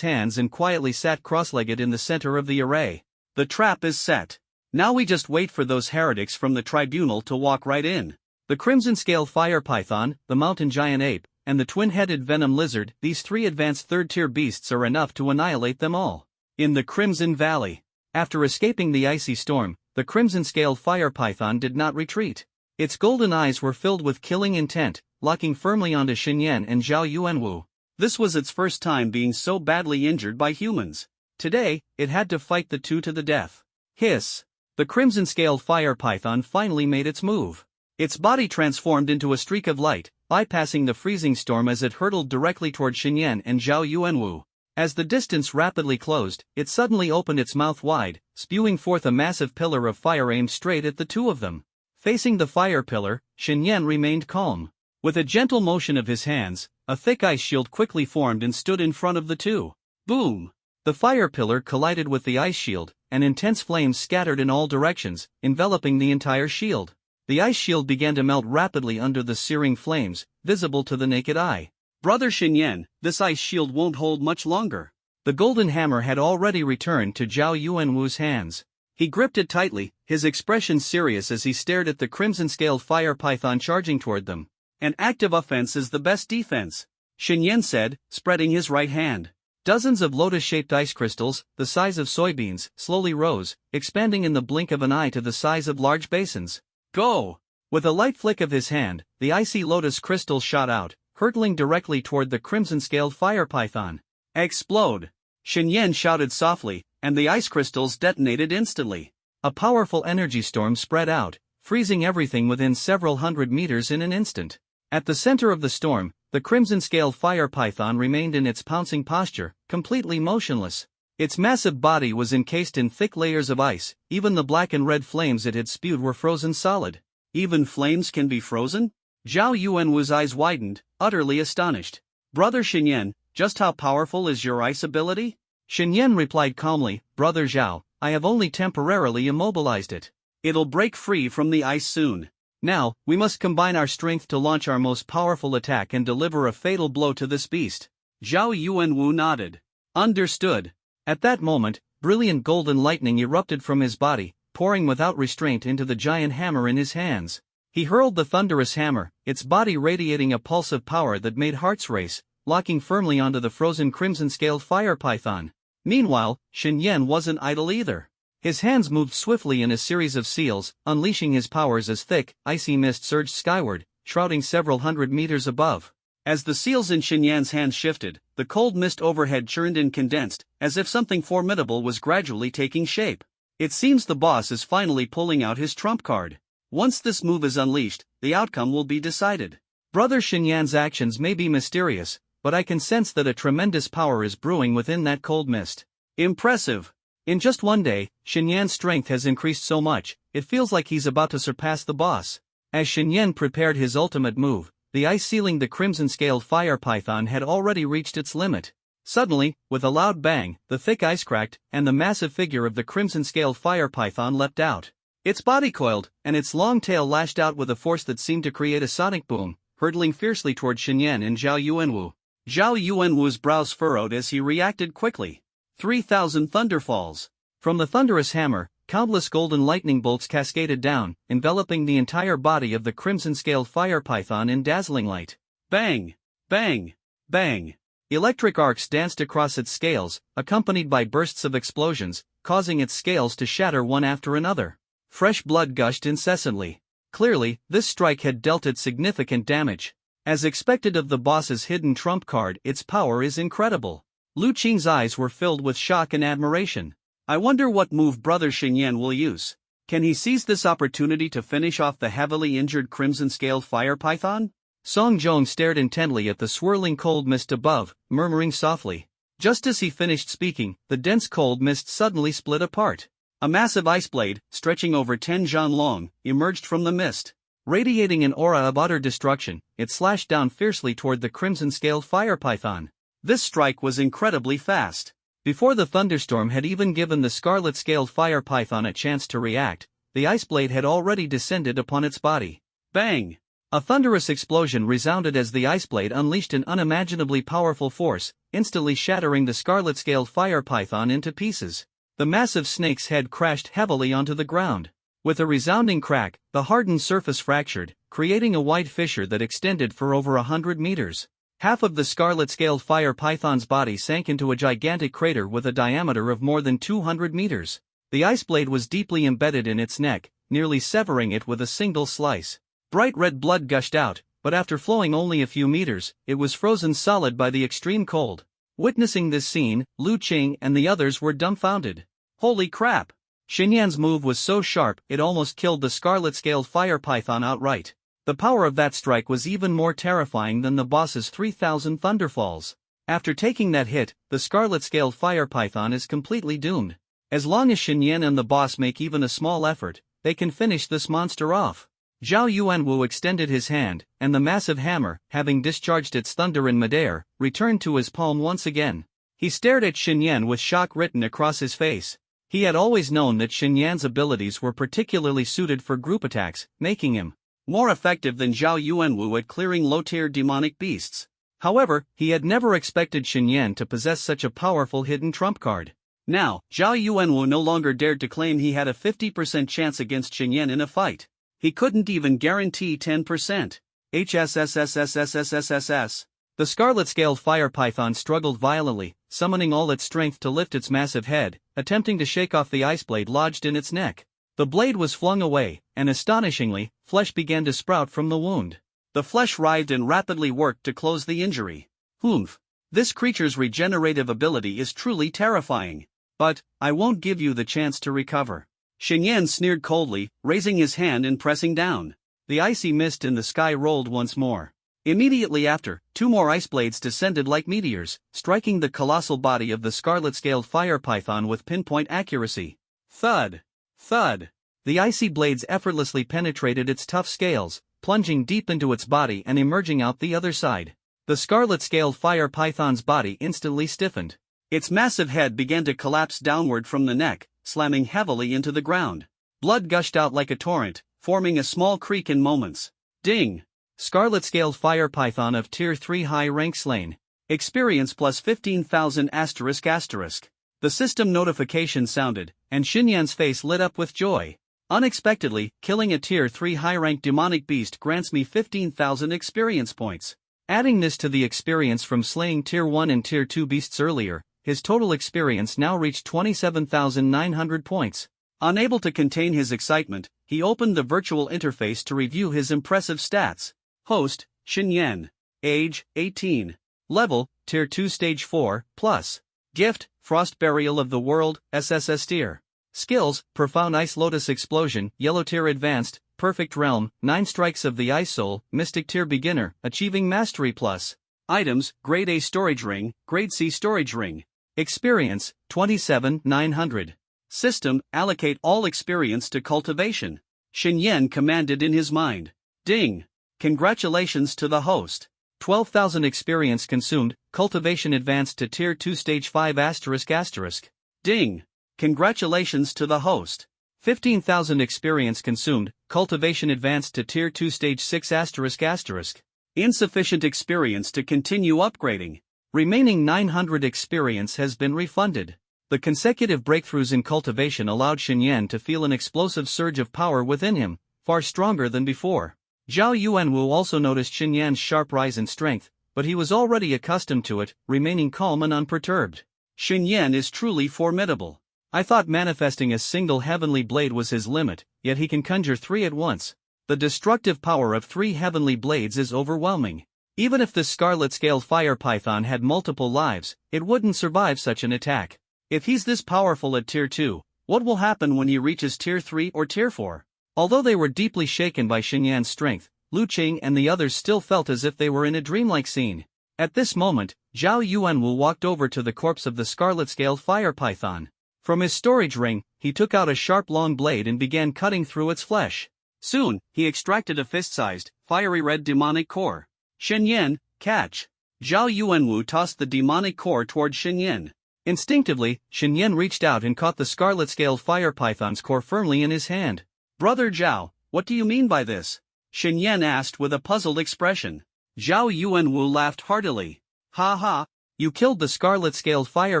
hands and quietly sat cross-legged in the center of the array. The trap is set. Now we just wait for those heretics from the tribunal to walk right in. The crimson-scale fire python, the mountain giant ape, and the twin-headed venom lizard, these 3 advanced 3rd-tier beasts are enough to annihilate them all. In the Crimson Valley. After escaping the icy storm, the the crimson-scaled fire python did not retreat. Its golden eyes were filled with killing intent, locking firmly onto Xinyan and Zhao Yuanwu. This was its first time being so badly injured by humans. Today, it had to fight the two to the death. Hiss! The crimson-scaled fire python finally made its move. Its body transformed into a streak of light, bypassing the freezing storm as it hurtled directly toward Xinyan and Zhao Yuanwu. As the distance rapidly closed, it suddenly opened its mouth wide, spewing forth a massive pillar of fire aimed straight at the two of them. Facing the fire pillar, Xinyan remained calm. With a gentle motion of his hands, a thick ice shield quickly formed and stood in front of the two. Boom! The fire pillar collided with the ice shield, and intense flames scattered in all directions, enveloping the entire shield. The ice shield began to melt rapidly under the searing flames, visible to the naked eye. Brother Xinyan, this ice shield won't hold much longer. The golden hammer had already returned to Zhao Yuanwu's hands. He gripped it tightly, his expression serious as he stared at the crimson-scaled fire python charging toward them. An active offense is the best defense, Xinyan said, spreading his right hand. Dozens of lotus-shaped ice crystals, the size of soybeans, slowly rose, expanding in the blink of an eye to the size of large basins. Go! With a light flick of his hand, the icy lotus crystals shot out, hurtling directly toward the crimson-scaled fire python. Explode! Xinyan shouted softly, and the ice crystals detonated instantly. A powerful energy storm spread out, freezing everything within several hundred meters in an instant. At the center of the storm, the crimson-scaled fire python remained in its pouncing posture, completely motionless. Its massive body was encased in thick layers of ice, even the black and red flames it had spewed were frozen solid. Even flames can be frozen? Zhao Yuanwu's eyes widened, utterly astonished. Brother Xinyan, just how powerful is your ice ability? Xinyan replied calmly, Brother Zhao, I have only temporarily immobilized it. It'll break free from the ice soon. Now, we must combine our strength to launch our most powerful attack and deliver a fatal blow to this beast. Zhao Yuanwu nodded. Understood. At that moment, brilliant golden lightning erupted from his body, pouring without restraint into the giant hammer in his hands. He hurled the thunderous hammer, its body radiating a pulse of power that made hearts race, locking firmly onto the frozen crimson-scaled fire python. Meanwhile, Xinyan wasn't idle either. His hands moved swiftly in a series of seals, unleashing his powers as thick, icy mist surged skyward, shrouding several hundred meters above. As the seals in Xinyan's hands shifted, the cold mist overhead churned and condensed, as if something formidable was gradually taking shape. It seems the boss is finally pulling out his trump card. Once this move is unleashed, the outcome will be decided. Brother Xinyan's actions may be mysterious, but I can sense that a tremendous power is brewing within that cold mist. Impressive! In just one day, Xinyan's strength has increased so much, it feels like he's about to surpass the boss. As Xinyan prepared his ultimate move, the ice sealing the crimson-scaled fire python had already reached its limit. Suddenly, with a loud bang, the thick ice cracked, and the massive figure of the crimson-scaled fire python leapt out. Its body coiled, and its long tail lashed out with a force that seemed to create a sonic boom, hurtling fiercely toward Xinyan and Zhao Yuanwu. Zhao Yuanwu's brows furrowed as he reacted quickly. 3,000 thunderfalls. From the thunderous hammer, countless golden lightning bolts cascaded down, enveloping the entire body of the crimson-scaled fire python in dazzling light. Bang! Bang! Bang! Electric arcs danced across its scales, accompanied by bursts of explosions, causing its scales to shatter one after another. Fresh blood gushed incessantly. Clearly, this strike had dealt it significant damage. As expected of the boss's hidden trump card, its power is incredible. Lu Qing's eyes were filled with shock and admiration. I wonder what move Brother Xinyan will use. Can he seize this opportunity to finish off the heavily injured crimson-scaled fire python? Song Zhong stared intently at the swirling cold mist above, murmuring softly. Just as he finished speaking, the dense cold mist suddenly split apart. A massive ice blade, stretching over 10 zhan long, emerged from the mist. Radiating an aura of utter destruction, it slashed down fiercely toward the crimson-scaled fire python. This strike was incredibly fast. Before the thunderstorm had even given the scarlet-scaled fire python a chance to react, the ice blade had already descended upon its body. Bang! A thunderous explosion resounded as the ice blade unleashed an unimaginably powerful force, instantly shattering the scarlet-scaled fire python into pieces. The massive snake's head crashed heavily onto the ground. With a resounding crack, the hardened surface fractured, creating a wide fissure that extended for over 100 meters. Half of the scarlet-scaled fire python's body sank into a gigantic crater with a diameter of more than 200 meters. The ice blade was deeply embedded in its neck, nearly severing it with a single slice. Bright red blood gushed out, but after flowing only a few meters, it was frozen solid by the extreme cold. Witnessing this scene, Lu Qing and the others were dumbfounded. Holy crap! Xinyan's move was so sharp it almost killed the scarlet-scaled fire python outright. The power of that strike was even more terrifying than the boss's 3,000 thunderfalls. After taking that hit, the scarlet-scaled fire python is completely doomed. As long as Xinyan and the boss make even a small effort, they can finish this monster off. Zhao Yuanwu extended his hand, and the massive hammer, having discharged its thunder in midair, returned to his palm once again. He stared at Xinyan with shock written across his face. He had always known that Xinyan's abilities were particularly suited for group attacks, making him more effective than Zhao Yuanwu at clearing low-tier demonic beasts. However, he had never expected Xinyan to possess such a powerful hidden trump card. Now, Zhao Yuanwu no longer dared to claim he had a 50% chance against Xinyan in a fight. He couldn't even guarantee 10%. HSSSSSSSSS. The scarlet-scaled fire python struggled violently, summoning all its strength to lift its massive head, attempting to shake off the ice blade lodged in its neck. The blade was flung away, and astonishingly, flesh began to sprout from the wound. The flesh writhed and rapidly worked to close the injury. Humph! This creature's regenerative ability is truly terrifying. But, I won't give you the chance to recover. Xinyan sneered coldly, raising his hand and pressing down. The icy mist in the sky rolled once more. Immediately after, 2 more ice blades descended like meteors, striking the colossal body of the scarlet-scaled fire python with pinpoint accuracy. Thud! Thud! The icy blades effortlessly penetrated its tough scales, plunging deep into its body and emerging out the other side. The scarlet-scaled fire python's body instantly stiffened. Its massive head began to collapse downward from the neck, slamming heavily into the ground. Blood gushed out like a torrent, forming a small creek in moments. Ding! Scarlet-scaled fire python of Tier 3 high rank slain. Experience plus 15,000 ***. The system notification sounded, and Xinyan's face lit up with joy. Unexpectedly, killing a Tier 3 high-rank demonic beast grants me 15,000 experience points. Adding this to the experience from slaying Tier 1 and Tier 2 beasts earlier, his total experience now reached 27,900 points. Unable to contain his excitement, he opened the virtual interface to review his impressive stats. Host, Xinyan. Age, 18. Level, Tier 2 Stage 4, plus. Gift, Frost Burial of the World, SSS Tier. Skills, Profound Ice Lotus Explosion, Yellow Tier Advanced, Perfect Realm, 9 Strikes of the Ice Soul, Mystic Tier Beginner, Achieving Mastery Plus. Items, Grade A Storage Ring, Grade C Storage Ring. Experience, 27,900. System, allocate all experience to cultivation. Xinyan commanded in his mind. Ding! Congratulations to the host. 12,000 experience consumed, cultivation advanced to Tier 2 Stage 5 ***. Ding! Congratulations to the host. 15,000 experience consumed, cultivation advanced to Tier 2 Stage 6 ***. Insufficient experience to continue upgrading. Remaining 900 experience has been refunded. The consecutive breakthroughs in cultivation allowed Xinyan to feel an explosive surge of power within him, far stronger than before. Zhao Yuanwu also noticed Xinyan's sharp rise in strength, but he was already accustomed to it, remaining calm and unperturbed. Xinyan is truly formidable. I thought manifesting a single heavenly blade was his limit, yet he can conjure 3 at once. The destructive power of 3 heavenly blades is overwhelming. Even if this scarlet-scaled fire python had multiple lives, it wouldn't survive such an attack. If he's this powerful at Tier 2, what will happen when he reaches Tier 3 or Tier 4? Although they were deeply shaken by Xinyan's strength, Lu Qing and the others still felt as if they were in a dreamlike scene. At this moment, Zhao Yuanwu walked over to the corpse of the scarlet-scaled fire python. From his storage ring, he took out a sharp long blade and began cutting through its flesh. Soon, he extracted a fist-sized, fiery red demonic core. Xinyan, catch! Zhao Yuanwu tossed the demonic core toward Xinyan. Instinctively, Xinyan reached out and caught the scarlet-scaled fire python's core firmly in his hand. Brother Zhao, what do you mean by this? Xinyan asked with a puzzled expression. Zhao Yuanwu laughed heartily. Ha ha! You killed the scarlet-scaled fire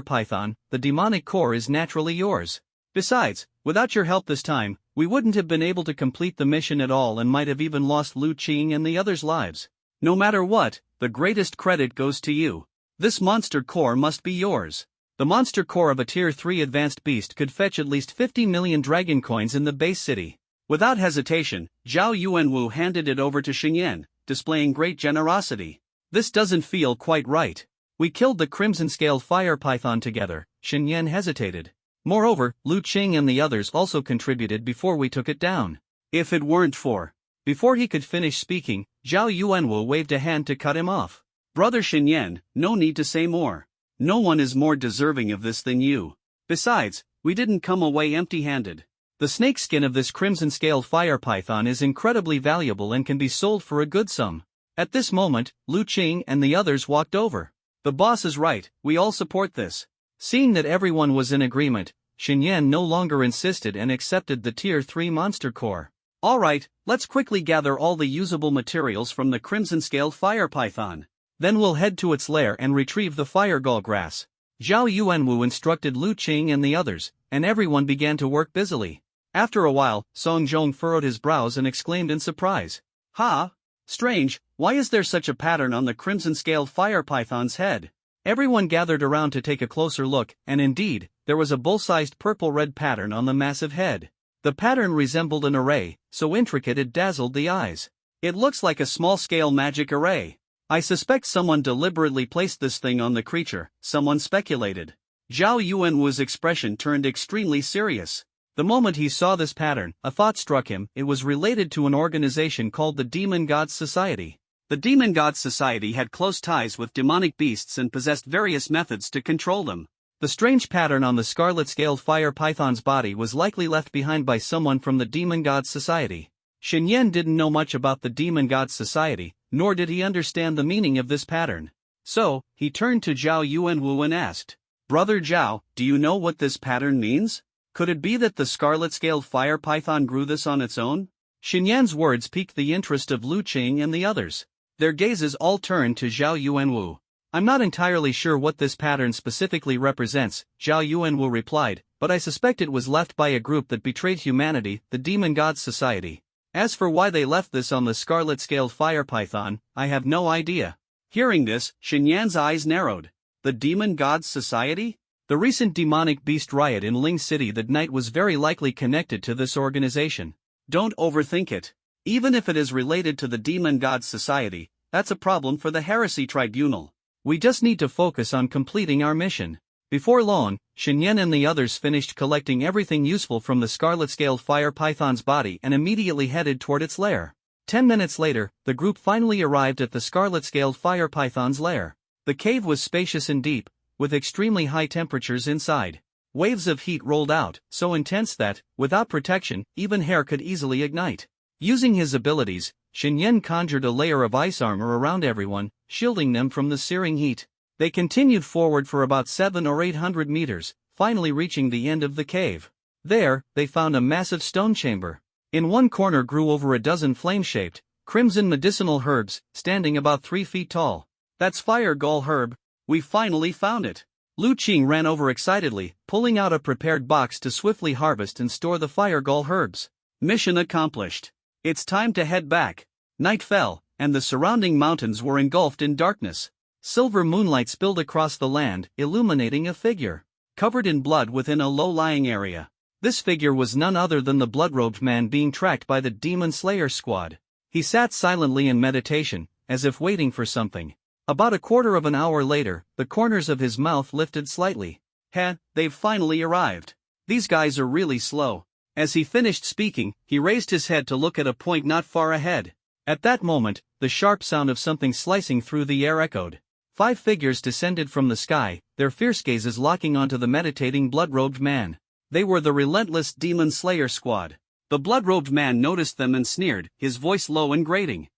python, the demonic core is naturally yours. Besides, without your help this time, we wouldn't have been able to complete the mission at all and might have even lost Lu Qing and the others' lives. No matter what, the greatest credit goes to you. This monster core must be yours. The monster core of a Tier 3 advanced beast could fetch at least 50 million dragon coins in the base city. Without hesitation, Zhao Yuanwu handed it over to Xingyan, displaying great generosity. This doesn't feel quite right. We killed the crimson-scaled fire python together, Xingyan hesitated. Moreover, Lu Qing and the others also contributed before we took it down. If it weren't for... Before he could finish speaking, Zhao Yuanwu waved a hand to cut him off. Brother Xingyan, no need to say more. No one is more deserving of this than you. Besides, we didn't come away empty-handed. The snake skin of this crimson-scaled fire python is incredibly valuable and can be sold for a good sum. At this moment, Lu Qing and the others walked over. The boss is right, we all support this. Seeing that everyone was in agreement, Xingyan no longer insisted and accepted the Tier 3 monster core. Alright, let's quickly gather all the usable materials from the crimson-scaled fire python. Then we'll head to its lair and retrieve the firegall grass. Zhao Yuanwu instructed Lu Qing and the others, and everyone began to work busily. After a while, Song Zhong furrowed his brows and exclaimed in surprise. Ha! Strange, why is there such a pattern on the crimson-scaled fire python's head? Everyone gathered around to take a closer look, and indeed, there was a bull-sized purple-red pattern on the massive head. The pattern resembled an array, so intricate it dazzled the eyes. It looks like a small-scale magic array. I suspect someone deliberately placed this thing on the creature, someone speculated. Zhao Yuanwu's expression turned extremely serious. The moment he saw this pattern, a thought struck him. It was related to an organization called the Demon Gods Society. The Demon Gods Society had close ties with demonic beasts and possessed various methods to control them. The strange pattern on the scarlet-scaled fire python's body was likely left behind by someone from the Demon Gods Society. Xingyan didn't know much about the Demon Gods Society, nor did he understand the meaning of this pattern. So, he turned to Zhao Yuanwu and asked, Brother Zhao, do you know what this pattern means? Could it be that the scarlet-scaled fire python grew this on its own? Xingyan's words piqued the interest of Lu Qing and the others. Their gazes all turned to Zhao Yuanwu. I'm not entirely sure what this pattern specifically represents, Zhao Yuanwu replied, but I suspect it was left by a group that betrayed humanity, the Demon Gods Society. As for why they left this on the scarlet-scaled fire python, I have no idea. Hearing this, Xingyan's eyes narrowed. The Demon Gods Society? The recent demonic beast riot in Ling City that night was very likely connected to this organization. Don't overthink it. Even if it is related to the Demon Gods Society, that's a problem for the Heresy Tribunal. We just need to focus on completing our mission. Before long, Xingyan and the others finished collecting everything useful from the scarlet-scaled fire python's body and immediately headed toward its lair. 10 minutes later, the group finally arrived at the scarlet-scaled fire python's lair. The cave was spacious and deep, with extremely high temperatures inside. Waves of heat rolled out, so intense that, without protection, even hair could easily ignite. Using his abilities, Xingyan conjured a layer of ice armor around everyone, shielding them from the searing heat. They continued forward for about 700 or 800 meters, finally reaching the end of the cave. There, they found a massive stone chamber. In one corner grew over a dozen flame-shaped, crimson medicinal herbs, standing about 3 feet tall. That's fire gall herb. We finally found it. Lu Qing ran over excitedly, pulling out a prepared box to swiftly harvest and store the fire gall herbs. Mission accomplished. It's time to head back. Night fell, and the surrounding mountains were engulfed in darkness. Silver moonlight spilled across the land, illuminating a figure covered in blood within a low-lying area. This figure was none other than the blood-robed man being tracked by the Demon Slayer squad. He sat silently in meditation, as if waiting for something. About a quarter of an hour later, the corners of his mouth lifted slightly. They've finally arrived. These guys are really slow. As he finished speaking, he raised his head to look at a point not far ahead. At that moment, the sharp sound of something slicing through the air echoed. 5 figures descended from the sky, their fierce gazes locking onto the meditating blood-robed man. They were the relentless Demon Slayer squad. The blood-robed man noticed them and sneered, his voice low and grating.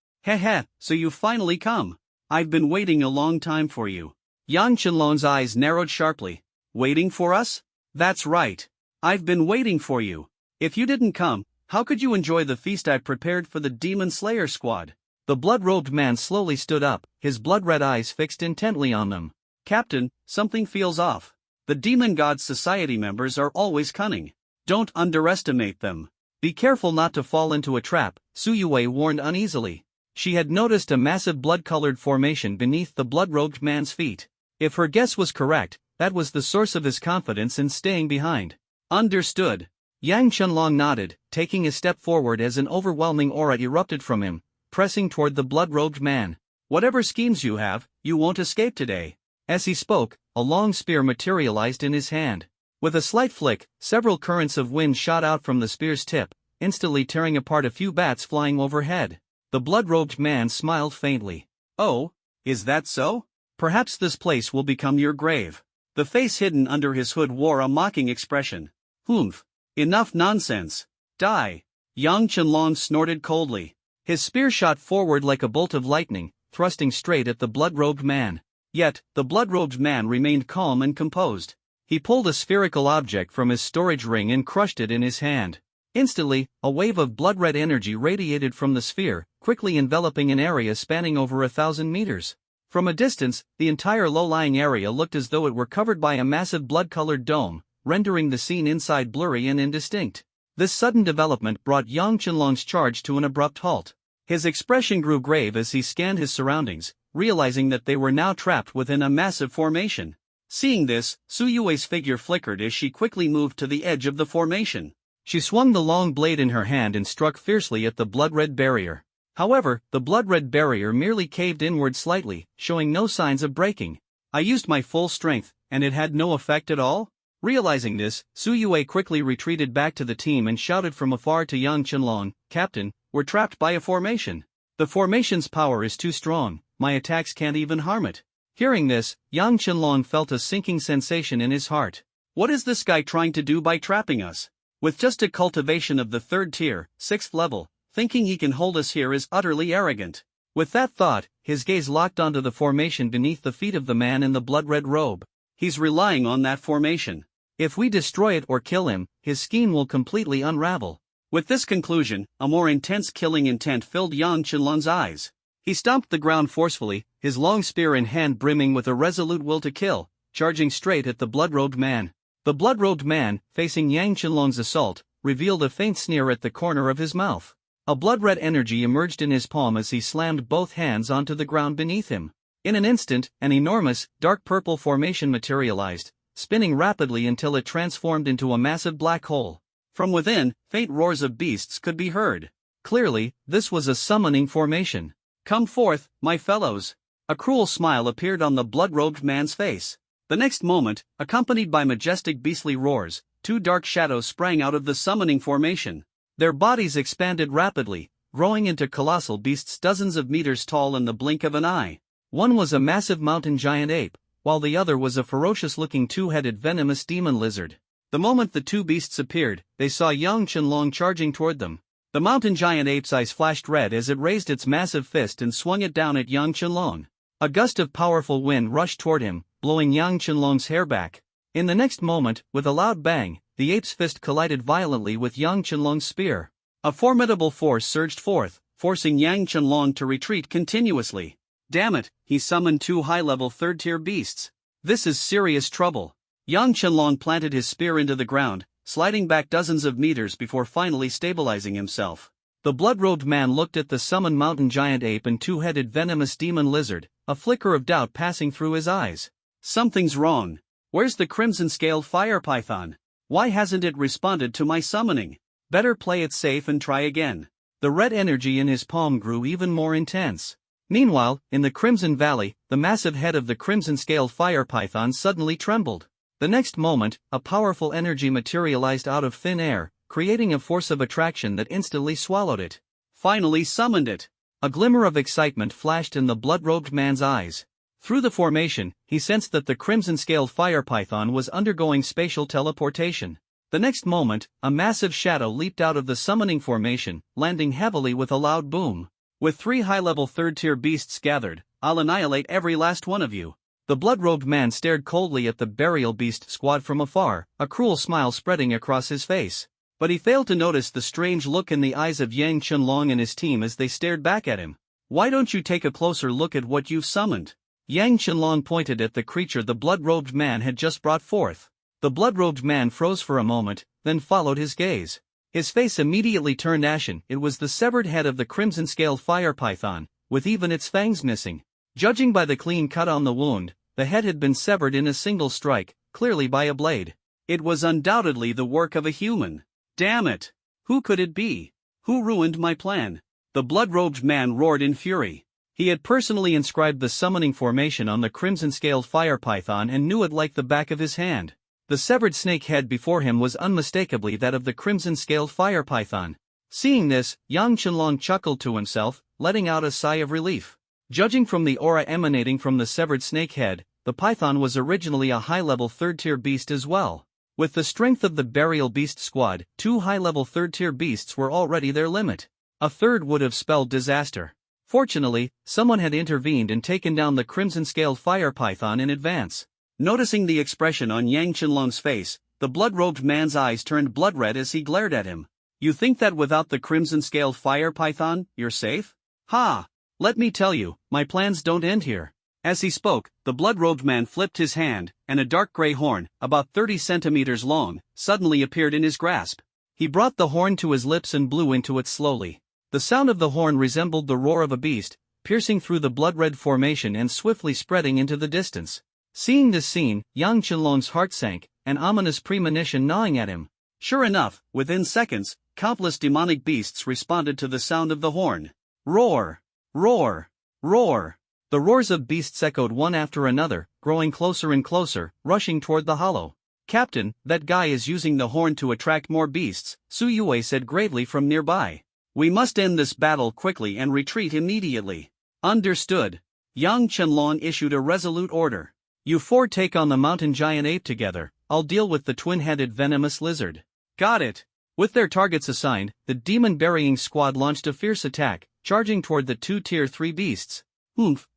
So you've finally come. I've been waiting a long time for you. Yang Qianlong's eyes narrowed sharply. Waiting for us? That's right. I've been waiting for you. If you didn't come, how could you enjoy the feast I prepared for the Demon Slayer squad? The blood-robed man slowly stood up, his blood-red eyes fixed intently on them. Captain, something feels off. The Demon Gods Society members are always cunning. Don't underestimate them. Be careful not to fall into a trap, Su Yue warned uneasily. She had noticed a massive blood-colored formation beneath the blood-robed man's feet. If her guess was correct, that was the source of his confidence in staying behind. Understood. Yang Qianlong nodded, taking a step forward as an overwhelming aura erupted from him, pressing toward the blood-robed man. Whatever schemes you have, you won't escape today. As he spoke, a long spear materialized in his hand. With a slight flick, several currents of wind shot out from the spear's tip, instantly tearing apart a few bats flying overhead. The blood-robed man smiled faintly. Oh, is that so? Perhaps this place will become your grave. The face hidden under his hood wore a mocking expression. Humph. Enough nonsense. Die. Yang Qianlong snorted coldly. His spear shot forward like a bolt of lightning, thrusting straight at the blood-robed man. Yet, the blood-robed man remained calm and composed. He pulled a spherical object from his storage ring and crushed it in his hand. Instantly, a wave of blood-red energy radiated from the sphere, quickly enveloping an area spanning over 1,000 meters. From a distance, the entire low-lying area looked as though it were covered by a massive blood-colored dome, rendering the scene inside blurry and indistinct. This sudden development brought Yang Qianlong's charge to an abrupt halt. His expression grew grave as he scanned his surroundings, realizing that they were now trapped within a massive formation. Seeing this, Su Yue's figure flickered as she quickly moved to the edge of the formation. She swung the long blade in her hand and struck fiercely at the blood-red barrier. However, the blood-red barrier merely caved inward slightly, showing no signs of breaking. I used my full strength, and it had no effect at all? Realizing this, Su Yue quickly retreated back to the team and shouted from afar to Yang Qianlong, "Captain, we're trapped by a formation. The formation's power is too strong, my attacks can't even harm it." Hearing this, Yang Qianlong felt a sinking sensation in his heart. What is this guy trying to do by trapping us? With just a cultivation of the 3rd tier, 6th level, thinking he can hold us here is utterly arrogant. With that thought, his gaze locked onto the formation beneath the feet of the man in the blood-red robe. He's relying on that formation. If we destroy it or kill him, his scheme will completely unravel. With this conclusion, a more intense killing intent filled Yang Qianlong's eyes. He stomped the ground forcefully, his long spear in hand brimming with a resolute will to kill, charging straight at the blood-robed man. The blood-robed man, facing Yang Qianlong's assault, revealed a faint sneer at the corner of his mouth. A blood-red energy emerged in his palm as he slammed both hands onto the ground beneath him. In an instant, an enormous, dark purple formation materialized, spinning rapidly until it transformed into a massive black hole. From within, faint roars of beasts could be heard. Clearly, this was a summoning formation. "Come forth, my fellows." A cruel smile appeared on the blood-robed man's face. The next moment, accompanied by majestic beastly roars, 2 dark shadows sprang out of the summoning formation. Their bodies expanded rapidly, growing into colossal beasts dozens of meters tall in the blink of an eye. One was a massive mountain giant ape, while the other was a ferocious-looking 2-headed venomous demon lizard. The moment the 2 beasts appeared, they saw Yang Qianlong charging toward them. The mountain giant ape's eyes flashed red as it raised its massive fist and swung it down at Yang Qianlong. A gust of powerful wind rushed toward him, blowing Yang Qianlong's hair back. In the next moment, with a loud bang, the ape's fist collided violently with Yang Qianlong's spear. A formidable force surged forth, forcing Yang Qianlong to retreat continuously. Damn it, he summoned 2 high-level 3rd-tier beasts. This is serious trouble. Yang Qianlong planted his spear into the ground, sliding back dozens of meters before finally stabilizing himself. The blood-robed man looked at the summoned mountain giant ape and 2-headed venomous demon lizard, a flicker of doubt passing through his eyes. Something's wrong. Where's the crimson-scaled fire python? Why hasn't it responded to my summoning? Better play it safe and try again. The red energy in his palm grew even more intense. Meanwhile, in the Crimson Valley, the massive head of the crimson-scaled fire python suddenly trembled. The next moment, a powerful energy materialized out of thin air, creating a force of attraction that instantly swallowed it. Finally summoned it. A glimmer of excitement flashed in the blood-robed man's eyes. Through the formation, he sensed that the crimson-scaled fire python was undergoing spatial teleportation. The next moment, a massive shadow leaped out of the summoning formation, landing heavily with a loud boom. With 3 high-level 3rd-tier beasts gathered, I'll annihilate every last one of you. The blood-robed man stared coldly at the burial beast squad from afar, a cruel smile spreading across his face. But he failed to notice the strange look in the eyes of Yang Qianlong and his team as they stared back at him. "Why don't you take a closer look at what you've summoned?" Yang Qianlong pointed at the creature the blood-robed man had just brought forth. The blood-robed man froze for a moment, then followed his gaze. His face immediately turned ashen. It was the severed head of the crimson-scaled fire python, with even its fangs missing. Judging by the clean cut on the wound, the head had been severed in a single strike, clearly by a blade. It was undoubtedly the work of a human. Damn it! Who could it be? Who ruined my plan? The blood-robed man roared in fury. He had personally inscribed the summoning formation on the crimson-scaled fire python and knew it like the back of his hand. The severed snake head before him was unmistakably that of the crimson-scaled fire python. Seeing this, Yang Qianlong chuckled to himself, letting out a sigh of relief. Judging from the aura emanating from the severed snake head, the python was originally a high-level third-tier beast as well. With the strength of the burial beast squad, 2 high-level third-tier beasts were already their limit. A third would have spelled disaster. Fortunately, someone had intervened and taken down the crimson-scaled fire python in advance. Noticing the expression on Yang Qianlong's face, the blood-robed man's eyes turned blood-red as he glared at him. You think that without the crimson-scaled fire python, you're safe? Ha! Let me tell you, my plans don't end here. As he spoke, the blood-robed man flipped his hand, and a dark gray horn, about 30 centimeters long, suddenly appeared in his grasp. He brought the horn to his lips and blew into it slowly. The sound of the horn resembled the roar of a beast, piercing through the blood-red formation and swiftly spreading into the distance. Seeing this scene, Yang Qianlong's heart sank, an ominous premonition gnawing at him. Sure enough, within seconds, countless demonic beasts responded to the sound of the horn. Roar! Roar! Roar! The roars of beasts echoed one after another, growing closer and closer, rushing toward the hollow. Captain, that guy is using the horn to attract more beasts, Su Yue said gravely from nearby. We must end this battle quickly and retreat immediately. Understood. Yang Qianlong issued a resolute order. You 4 take on the mountain giant ape together, I'll deal with the twin-headed venomous lizard. Got it. With their targets assigned, the demon-burying squad launched a fierce attack, charging toward the 2 Tier 3 beasts.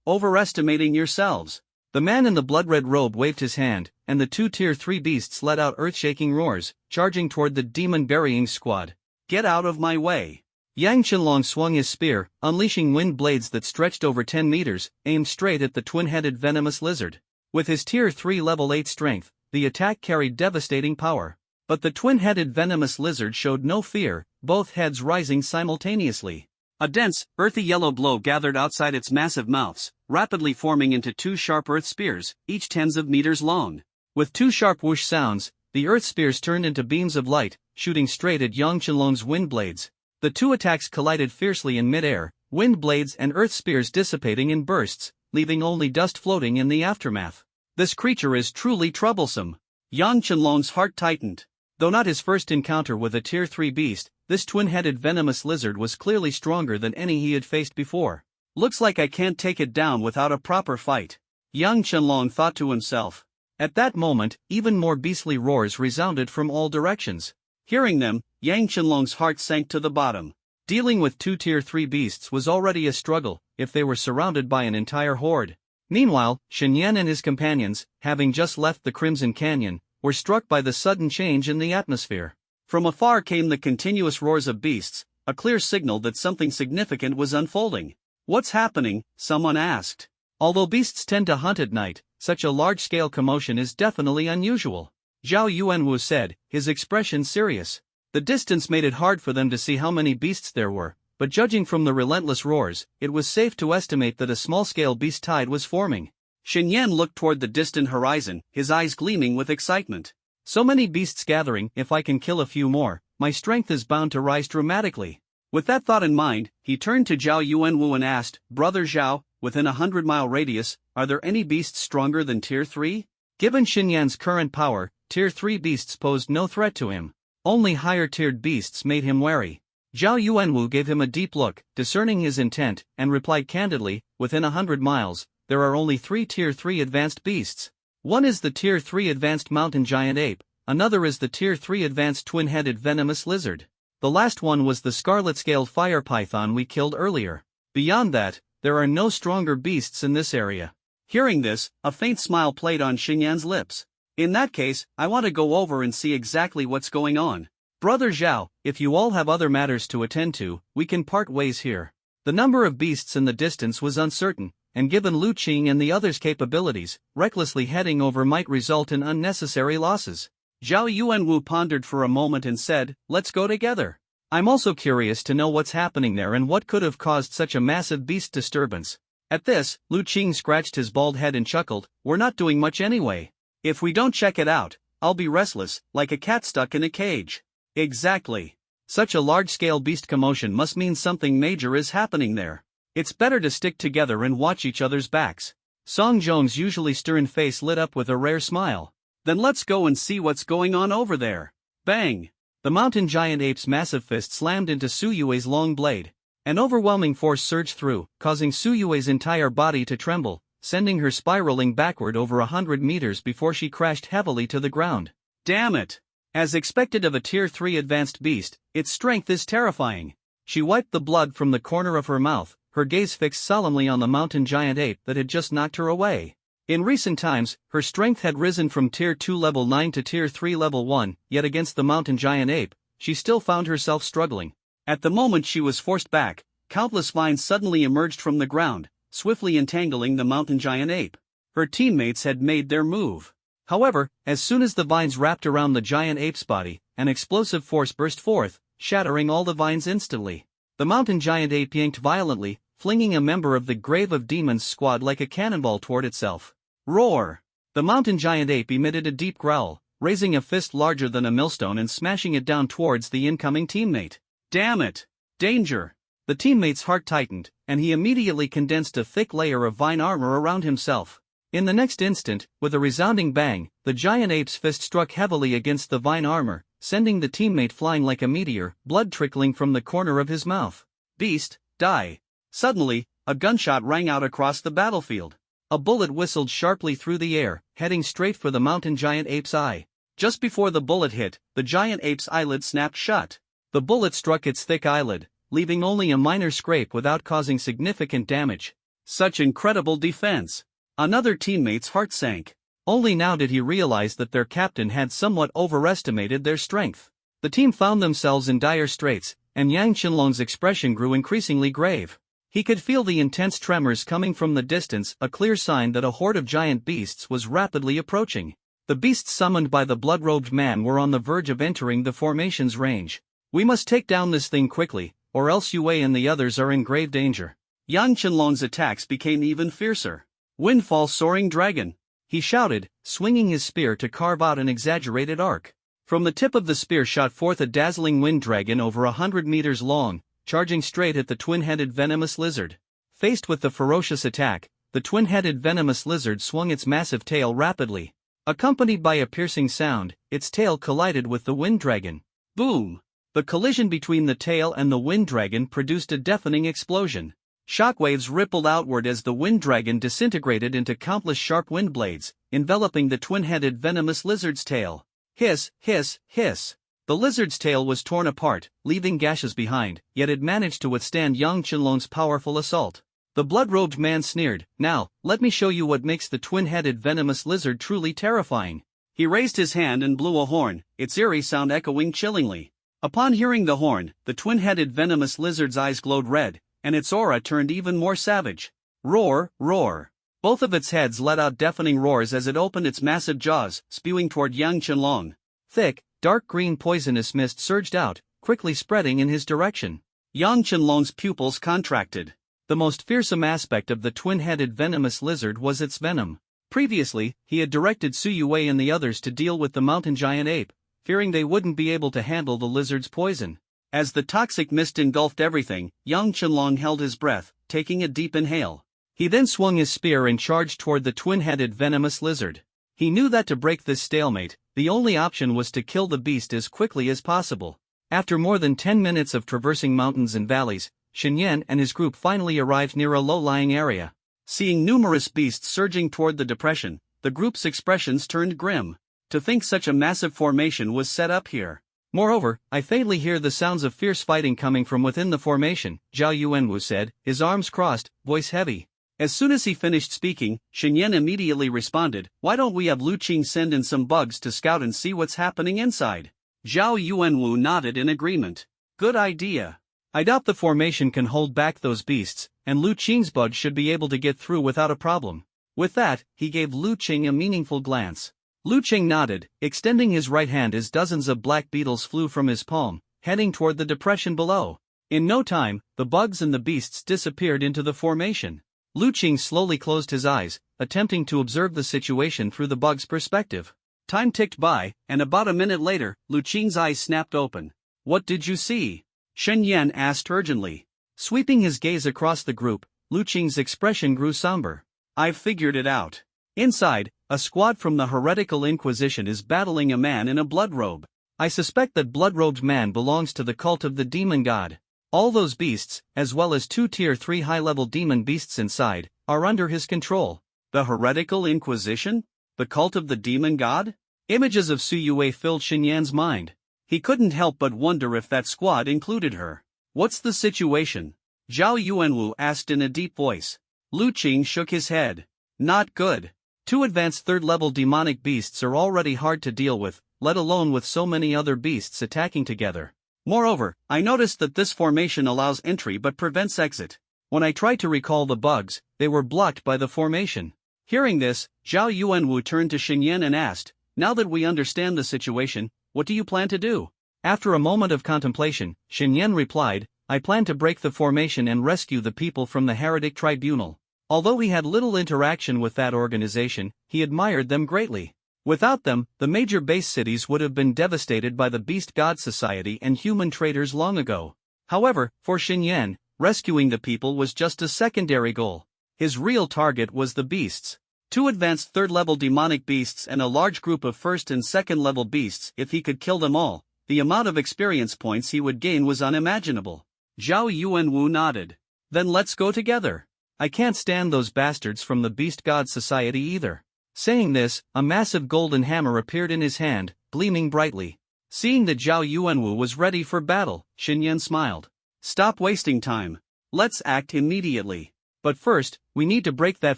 Overestimating yourselves. The man in the blood-red robe waved his hand, and the 2 Tier 3 beasts let out earth-shaking roars, charging toward the demon-burying squad. Get out of my way. Yang Qianlong swung his spear, unleashing wind blades that stretched over 10 meters, aimed straight at the twin-headed venomous lizard. With his Tier 3 level 8 strength, the attack carried devastating power. But the twin-headed venomous lizard showed no fear, both heads rising simultaneously. A dense, earthy yellow glow gathered outside its massive mouths, rapidly forming into 2 sharp earth spears, each tens of meters long. With 2 sharp whoosh sounds, the earth spears turned into beams of light, shooting straight at Yang Qianlong's wind blades. The 2 attacks collided fiercely in mid-air, wind blades and earth spears dissipating in bursts, leaving only dust floating in the aftermath. This creature is truly troublesome. Yang Qianlong's heart tightened. Though not his first encounter with a Tier 3 beast, this twin-headed venomous lizard was clearly stronger than any he had faced before. Looks like I can't take it down without a proper fight. Yang Qianlong thought to himself. At that moment, even more beastly roars resounded from all directions. Hearing them, Yang Qianlong's heart sank to the bottom. Dealing with 2 Tier 3 beasts was already a struggle, if they were surrounded by an entire horde. Meanwhile, Shen Yan and his companions, having just left the Crimson Canyon, were struck by the sudden change in the atmosphere. From afar came the continuous roars of beasts, a clear signal that something significant was unfolding. What's happening? Someone asked. Although beasts tend to hunt at night, such a large-scale commotion is definitely unusual. Zhao Yuanwu said, his expression serious. The distance made it hard for them to see how many beasts there were, but judging from the relentless roars, it was safe to estimate that a small-scale beast tide was forming. Shen Yan looked toward the distant horizon, his eyes gleaming with excitement. So many beasts gathering, if I can kill a few more, my strength is bound to rise dramatically. With that thought in mind, he turned to Zhao Yuanwu and asked, Brother Zhao, within a 100-mile radius, are there any beasts stronger than Tier 3? Given Shen Yan's current power, Tier 3 beasts posed no threat to him. Only higher-tiered beasts made him wary. Zhao Yuanwu gave him a deep look, discerning his intent, and replied candidly, within 100 miles, there are only 3 Tier 3 advanced beasts. One is the Tier 3 advanced mountain giant ape, another is the Tier 3 advanced twin-headed venomous lizard. The last one was the scarlet-scaled fire python we killed earlier. Beyond that, there are no stronger beasts in this area. Hearing this, a faint smile played on Shen Yan's lips. In that case, I want to go over and see exactly what's going on. Brother Zhao, if you all have other matters to attend to, we can part ways here. The number of beasts in the distance was uncertain, and given Lu Qing and the others' capabilities, recklessly heading over might result in unnecessary losses. Zhao Yuanwu pondered for a moment and said, let's go together. I'm also curious to know what's happening there and what could have caused such a massive beast disturbance. At this, Lu Qing scratched his bald head and chuckled, "We're not doing much anyway. If we don't check it out, I'll be restless, like a cat stuck in a cage." Exactly. Such a large-scale beast commotion must mean something major is happening there. It's better to stick together and watch each other's backs. Song Jiang's usually stern face lit up with a rare smile. "Then let's go and see what's going on over there." Bang! The mountain giant ape's massive fist slammed into Su Yue's long blade. An overwhelming force surged through, causing Su Yue's entire body to tremble, sending her spiraling backward over 100 meters before she crashed heavily to the ground. Damn it! As expected of a Tier 3 advanced beast, its strength is terrifying. She wiped the blood from the corner of her mouth, her gaze fixed solemnly on the mountain giant ape that had just knocked her away. In recent times, her strength had risen from Tier 2 level 9 to Tier 3 level 1, yet against the mountain giant ape, she still found herself struggling. At the moment she was forced back, countless vines suddenly emerged from the ground, swiftly entangling the mountain giant ape. Her teammates had made their move. However, as soon as the vines wrapped around the giant ape's body, an explosive force burst forth, shattering all the vines instantly. The mountain giant ape yanked violently, flinging a member of the Grave of Demons squad like a cannonball toward itself. Roar! The mountain giant ape emitted a deep growl, raising a fist larger than a millstone and smashing it down towards the incoming teammate. Damn it! Danger! The teammate's heart tightened, and he immediately condensed a thick layer of vine armor around himself. In the next instant, with a resounding bang, the giant ape's fist struck heavily against the vine armor, sending the teammate flying like a meteor, blood trickling from the corner of his mouth. Beast, die! Suddenly, a gunshot rang out across the battlefield. A bullet whistled sharply through the air, heading straight for the mountain giant ape's eye. Just before the bullet hit, the giant ape's eyelid snapped shut. The bullet struck its thick eyelid, leaving only a minor scrape without causing significant damage. Such incredible defense! Another teammate's heart sank. Only now did he realize that their captain had somewhat overestimated their strength. The team found themselves in dire straits, and Yang Qianlong's expression grew increasingly grave. He could feel the intense tremors coming from the distance, a clear sign that a horde of giant beasts was rapidly approaching. The beasts summoned by the blood-robed man were on the verge of entering the formation's range. "We must take down this thing quickly, or else Yue and the others are in grave danger." Yang Qianlong's attacks became even fiercer. "Windfall soaring dragon!" he shouted, swinging his spear to carve out an exaggerated arc. From the tip of the spear shot forth a dazzling wind dragon over 100 meters long, charging straight at the twin-headed venomous lizard. Faced with the ferocious attack, the twin-headed venomous lizard swung its massive tail rapidly. Accompanied by a piercing sound, its tail collided with the wind dragon. Boom! The collision between the tail and the wind dragon produced a deafening explosion. Shockwaves rippled outward as the wind dragon disintegrated into countless sharp wind blades, enveloping the twin-headed venomous lizard's tail. Hiss, hiss, hiss. The lizard's tail was torn apart, leaving gashes behind, yet it managed to withstand Yang Qianlong's powerful assault. The blood-robed man sneered, "Now, let me show you what makes the twin-headed venomous lizard truly terrifying." He raised his hand and blew a horn, its eerie sound echoing chillingly. Upon hearing the horn, the twin-headed venomous lizard's eyes glowed red, and its aura turned even more savage. Roar, roar. Both of its heads let out deafening roars as it opened its massive jaws, spewing toward Yang Qianlong. Thick, dark green poisonous mist surged out, quickly spreading in his direction. Yang Qianlong's pupils contracted. The most fearsome aspect of the twin-headed venomous lizard was its venom. Previously, he had directed Su Yue and the others to deal with the mountain giant ape, fearing they wouldn't be able to handle the lizard's poison. As the toxic mist engulfed everything, Yang Qianlong held his breath, taking a deep inhale. He then swung his spear and charged toward the twin-headed venomous lizard. He knew that to break this stalemate, the only option was to kill the beast as quickly as possible. After more than 10 minutes of traversing mountains and valleys, Shen Yan and his group finally arrived near a low-lying area. Seeing numerous beasts surging toward the depression, the group's expressions turned grim. To think such a massive formation was set up here. Moreover, I faintly hear the sounds of fierce fighting coming from within the formation, Zhao Yuanwu said, his arms crossed, voice heavy. As soon as he finished speaking, Shen Yan immediately responded, "Why don't we have Lu Qing send in some bugs to scout and see what's happening inside?" Zhao Yuanwu nodded in agreement. "Good idea. I doubt the formation can hold back those beasts, and Lu Qing's bugs should be able to get through without a problem." With that, he gave Lu Qing a meaningful glance. Lu Qing nodded, extending his right hand as dozens of black beetles flew from his palm, heading toward the depression below. In no time, the bugs and the beasts disappeared into the formation. Lu Qing slowly closed his eyes, attempting to observe the situation through the bug's perspective. Time ticked by, and about a minute later, Lu Qing's eyes snapped open. "What did you see?" Shen Yan asked urgently. Sweeping his gaze across the group, Lu Qing's expression grew somber. "I've figured it out. Inside, a squad from the heretical Inquisition is battling a man in a blood robe. I suspect that blood-robed man belongs to the cult of the demon god. All those beasts, as well as 2 Tier 3 high-level demon beasts inside, are under his control." The heretical Inquisition? The cult of the demon god? Images of Su Yue filled Shen Yan's mind. He couldn't help but wonder if that squad included her. "What's the situation?" Zhao Yuanwu asked in a deep voice. Lu Qing shook his head. "Not good. 2 advanced third-level demonic beasts are already hard to deal with, let alone with so many other beasts attacking together. Moreover, I noticed that this formation allows entry but prevents exit. When I tried to recall the bugs, they were blocked by the formation." Hearing this, Zhao Yuanwu turned to Shen Yan and asked, "Now that we understand the situation, what do you plan to do?" After a moment of contemplation, Shen Yan replied, "I plan to break the formation and rescue the people from the Heretic Tribunal." Although he had little interaction with that organization, he admired them greatly. Without them, the major base cities would have been devastated by the Beast God Society and human traders long ago. However, for Shen Yan, rescuing the people was just a secondary goal. His real target was the beasts. 2 advanced third-level demonic beasts and a large group of first and second-level beasts. If he could kill them all, the amount of experience points he would gain was unimaginable. Zhao Yuanwu nodded. "Then let's go together. I can't stand those bastards from the Beast God Society either." Saying this, a massive golden hammer appeared in his hand, gleaming brightly. Seeing that Zhao Yuanwu was ready for battle, Shen Yan smiled. "Stop wasting time. Let's act immediately. But first, we need to break that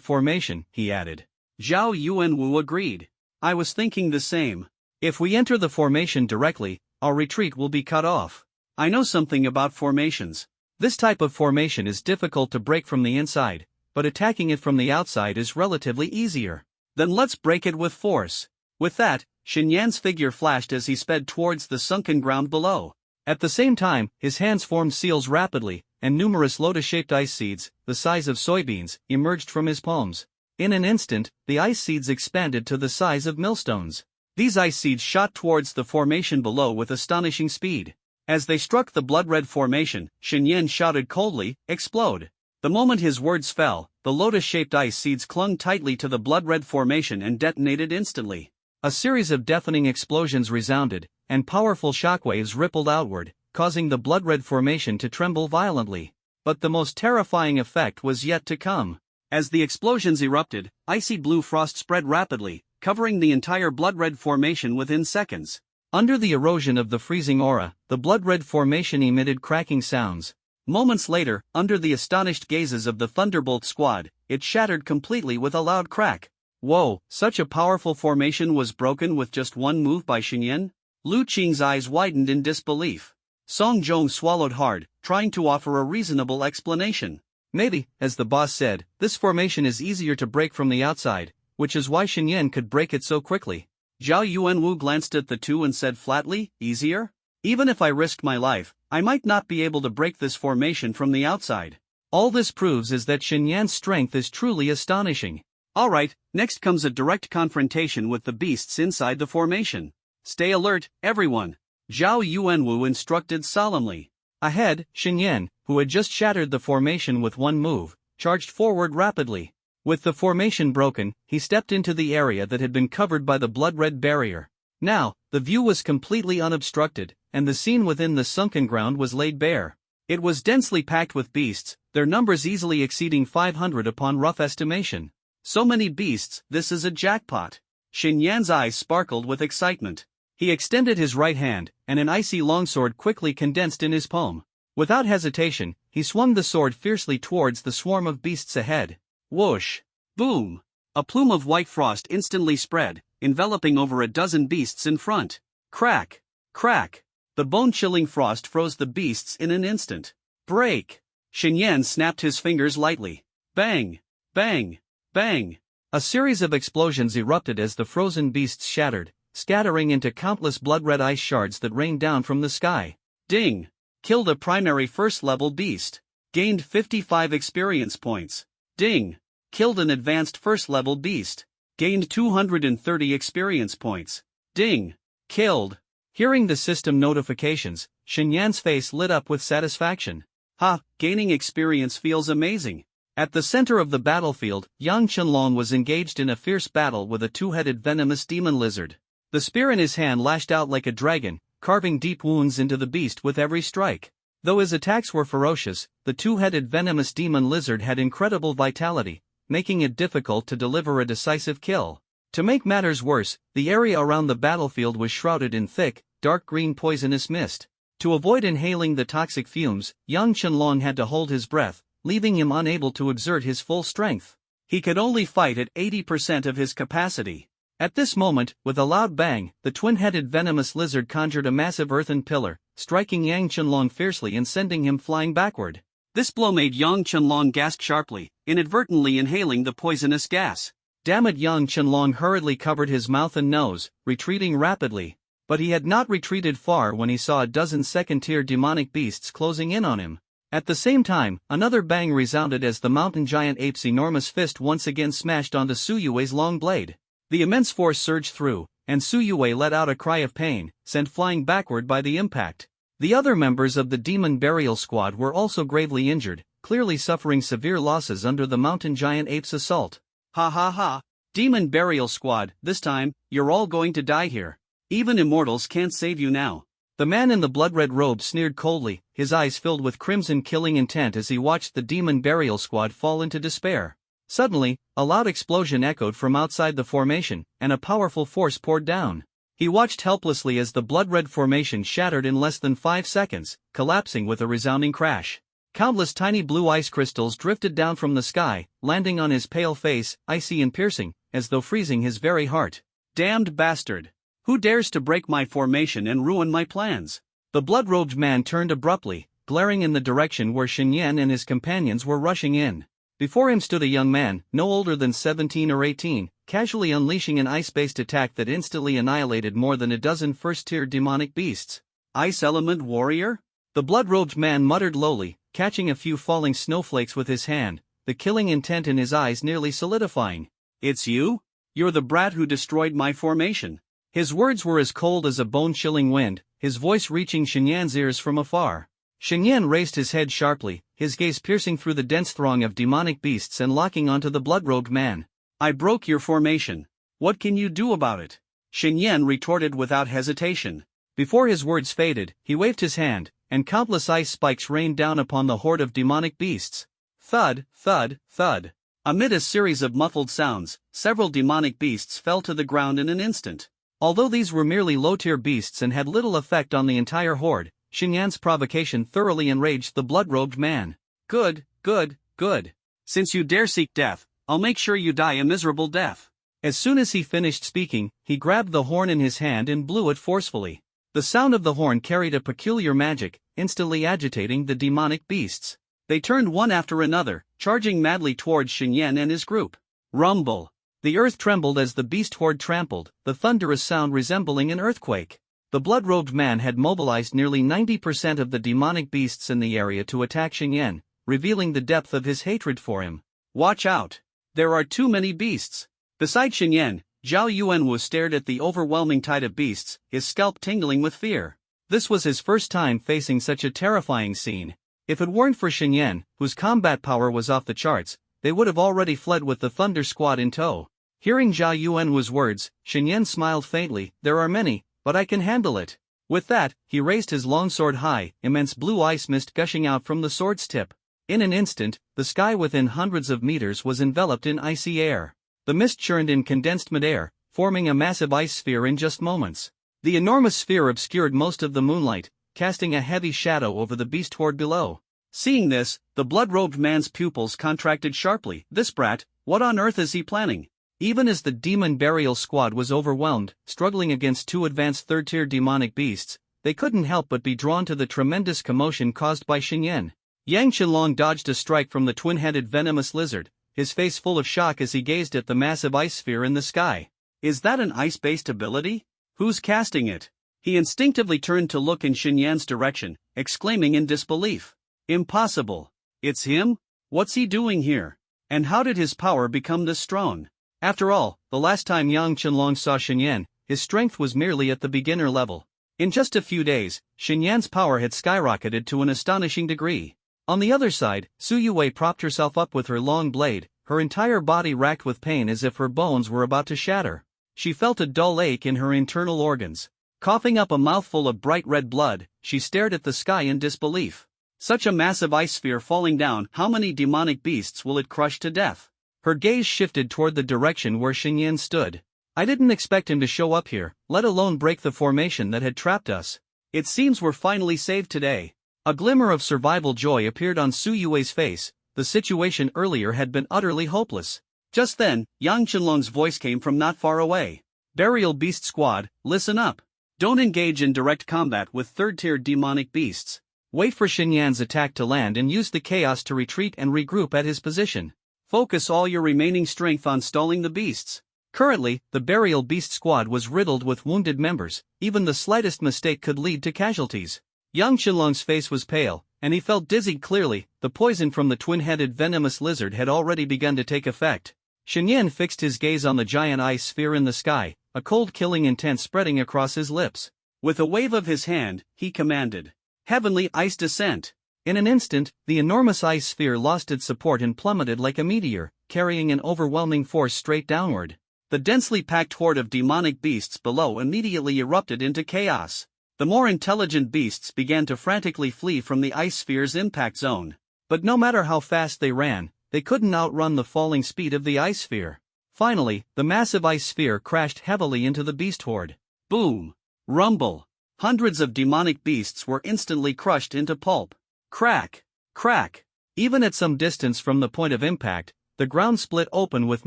formation," he added. Zhao Yuanwu agreed. "I was thinking the same. If we enter the formation directly, our retreat will be cut off. I know something about formations. This type of formation is difficult to break from the inside, but attacking it from the outside is relatively easier. Then let's break it with force." With that, Shen Yan's figure flashed as he sped towards the sunken ground below. At the same time, his hands formed seals rapidly, and numerous lotus-shaped ice seeds, the size of soybeans, emerged from his palms. In an instant, the ice seeds expanded to the size of millstones. These ice seeds shot towards the formation below with astonishing speed. As they struck the blood-red formation, Shen Yan shouted coldly, "Explode!" The moment his words fell, the lotus-shaped ice seeds clung tightly to the blood-red formation and detonated instantly. A series of deafening explosions resounded, and powerful shockwaves rippled outward, causing the blood-red formation to tremble violently. But the most terrifying effect was yet to come. As the explosions erupted, icy blue frost spread rapidly, covering the entire blood-red formation within seconds. Under the erosion of the freezing aura, the blood-red formation emitted cracking sounds. Moments later, under the astonished gazes of the Thunderbolt squad, it shattered completely with a loud crack. Whoa, such a powerful formation was broken with just one move by Shen Yan? Lu Qing's eyes widened in disbelief. Song Zhong swallowed hard, trying to offer a reasonable explanation. Maybe, as the boss said, this formation is easier to break from the outside, which is why Shen Yan could break it so quickly. Zhao Yuanwu glanced at the two and said flatly, "Easier? Even if I risked my life, I might not be able to break this formation from the outside." All this proves is that Shen Yan's strength is truly astonishing. Alright, next comes a direct confrontation with the beasts inside the formation. Stay alert, everyone. Zhao Yuanwu instructed solemnly. Ahead, Shen Yan, who had just shattered the formation with one move, charged forward rapidly. With the formation broken, he stepped into the area that had been covered by the blood-red barrier. Now, the view was completely unobstructed, and the scene within the sunken ground was laid bare. It was densely packed with beasts, their numbers easily exceeding 500 upon rough estimation. So many beasts, this is a jackpot. Shen Yan's eyes sparkled with excitement. He extended his right hand, and an icy longsword quickly condensed in his palm. Without hesitation, he swung the sword fiercely towards the swarm of beasts ahead. Whoosh! Boom! A plume of white frost instantly spread, enveloping over a dozen beasts in front. Crack! Crack! The bone-chilling frost froze the beasts in an instant. Break! Shen Yan snapped his fingers lightly. Bang! Bang! Bang! A series of explosions erupted as the frozen beasts shattered, scattering into countless blood-red ice shards that rained down from the sky. Ding! Killed a primary first-level beast. Gained 55 experience points. Ding! Killed an advanced first-level beast. Gained 230 experience points. Ding! Killed. Hearing the system notifications, Xinyan's face lit up with satisfaction. Ha, gaining experience feels amazing. At the center of the battlefield, Yang Qianlong was engaged in a fierce battle with a two-headed venomous demon lizard. The spear in his hand lashed out like a dragon, carving deep wounds into the beast with every strike. Though his attacks were ferocious, the two-headed venomous demon lizard had incredible vitality, making it difficult to deliver a decisive kill. To make matters worse, the area around the battlefield was shrouded in thick, dark green poisonous mist. To avoid inhaling the toxic fumes, Yang Qianlong had to hold his breath, leaving him unable to exert his full strength. He could only fight at 80% of his capacity. At this moment, with a loud bang, the twin-headed venomous lizard conjured a massive earthen pillar, striking Yang Qianlong fiercely and sending him flying backward. This blow made Yang Qianlong gasp sharply, inadvertently inhaling the poisonous gas. Damn it! Yang Qianlong hurriedly covered his mouth and nose, retreating rapidly. But he had not retreated far when he saw a dozen second-tier demonic beasts closing in on him. At the same time, another bang resounded as the mountain giant ape's enormous fist once again smashed onto Su Yue's long blade. The immense force surged through, and Su Yue let out a cry of pain, sent flying backward by the impact. The other members of the demon burial squad were also gravely injured, clearly suffering severe losses under the mountain giant ape's assault. Ha ha ha! Demon burial squad, this time, you're all going to die here. Even immortals can't save you now. The man in the blood-red robe sneered coldly, his eyes filled with crimson killing intent as he watched the demon burial squad fall into despair. Suddenly, a loud explosion echoed from outside the formation, and a powerful force poured down. He watched helplessly as the blood-red formation shattered in less than 5 seconds, collapsing with a resounding crash. Countless tiny blue ice crystals drifted down from the sky, landing on his pale face, icy and piercing, as though freezing his very heart. Damned bastard! Who dares to break my formation and ruin my plans? The blood-robed man turned abruptly, glaring in the direction where Xinyan and his companions were rushing in. Before him stood a young man, no older than 17 or 18, casually unleashing an ice-based attack that instantly annihilated more than a dozen first-tier demonic beasts. Ice Element Warrior? The blood-robed man muttered lowly, catching a few falling snowflakes with his hand, the killing intent in his eyes nearly solidifying. It's you? You're the brat who destroyed my formation. His words were as cold as a bone-chilling wind, his voice reaching Xinyan's ears from afar. Xinyan raised his head sharply, his gaze piercing through the dense throng of demonic beasts and locking onto the blood-robed man. I broke your formation. What can you do about it? Xinyan retorted without hesitation. Before his words faded, he waved his hand, and countless ice spikes rained down upon the horde of demonic beasts. Thud, thud, thud. Amid a series of muffled sounds, several demonic beasts fell to the ground in an instant. Although these were merely low-tier beasts and had little effect on the entire horde, Xinyan's provocation thoroughly enraged the blood-robed man. Good, good, good. Since you dare seek death, I'll make sure you die a miserable death. As soon as he finished speaking, he grabbed the horn in his hand and blew it forcefully. The sound of the horn carried a peculiar magic, instantly agitating the demonic beasts. They turned one after another, charging madly towards Xinyan and his group. Rumble. The earth trembled as the beast horde trampled, the thunderous sound resembling an earthquake. The blood-robed man had mobilized nearly 90% of the demonic beasts in the area to attack Xinyan, revealing the depth of his hatred for him. Watch out! There are too many beasts. Beside Xinyan, Zhao Yuanwu stared at the overwhelming tide of beasts, his scalp tingling with fear. This was his first time facing such a terrifying scene. If it weren't for Xinyan, whose combat power was off the charts, they would have already fled with the Thunder Squad in tow. Hearing Zhao Yuanwu's words, Xinyan smiled faintly. There are many, but I can handle it. With that, he raised his longsword high, immense blue ice mist gushing out from the sword's tip. In an instant, the sky within hundreds of meters was enveloped in icy air. The mist churned in condensed midair, forming a massive ice sphere in just moments. The enormous sphere obscured most of the moonlight, casting a heavy shadow over the beast horde below. Seeing this, the blood-robed man's pupils contracted sharply. This brat, what on earth is he planning? Even as the demon burial squad was overwhelmed, struggling against two advanced third-tier demonic beasts, they couldn't help but be drawn to the tremendous commotion caused by Xinyan. Yang Qianlong dodged a strike from the twin-headed venomous lizard, his face full of shock as he gazed at the massive ice sphere in the sky. Is that an ice-based ability? Who's casting it? He instinctively turned to look in Xinyan's direction, exclaiming in disbelief. Impossible. It's him? What's he doing here? And how did his power become this strong? After all, the last time Yang Qianlong saw Xinyan, his strength was merely at the beginner level. In just a few days, Xinyan's power had skyrocketed to an astonishing degree. On the other side, Su Yue propped herself up with her long blade, her entire body racked with pain as if her bones were about to shatter. She felt a dull ache in her internal organs. Coughing up a mouthful of bright red blood, she stared at the sky in disbelief. Such a massive ice sphere falling down, how many demonic beasts will it crush to death? Her gaze shifted toward the direction where Xinyan stood. I didn't expect him to show up here, let alone break the formation that had trapped us. It seems we're finally saved today. A glimmer of survival joy appeared on Su Yue's face. The situation earlier had been utterly hopeless. Just then, Yang Qianlong's voice came from not far away. Burial Beast Squad, listen up. Don't engage in direct combat with third-tier demonic beasts. Wait for Xinyan's attack to land and use the chaos to retreat and regroup at his position. Focus all your remaining strength on stalling the beasts. Currently, the Burial Beast Squad was riddled with wounded members. Even the slightest mistake could lead to casualties. Yang Qianlong's face was pale, and he felt dizzy clearly. The poison from the twin-headed venomous lizard had already begun to take effect. Xinyan fixed his gaze on the giant ice sphere in the sky, a cold killing intent spreading across his lips. With a wave of his hand, he commanded, "Heavenly Ice Descent." In an instant, the enormous ice sphere lost its support and plummeted like a meteor, carrying an overwhelming force straight downward. The densely packed horde of demonic beasts below immediately erupted into chaos. The more intelligent beasts began to frantically flee from the ice sphere's impact zone. But no matter how fast they ran, they couldn't outrun the falling speed of the ice sphere. Finally, the massive ice sphere crashed heavily into the beast horde. Boom! Rumble! Hundreds of demonic beasts were instantly crushed into pulp. Crack! Crack! Even at some distance from the point of impact, the ground split open with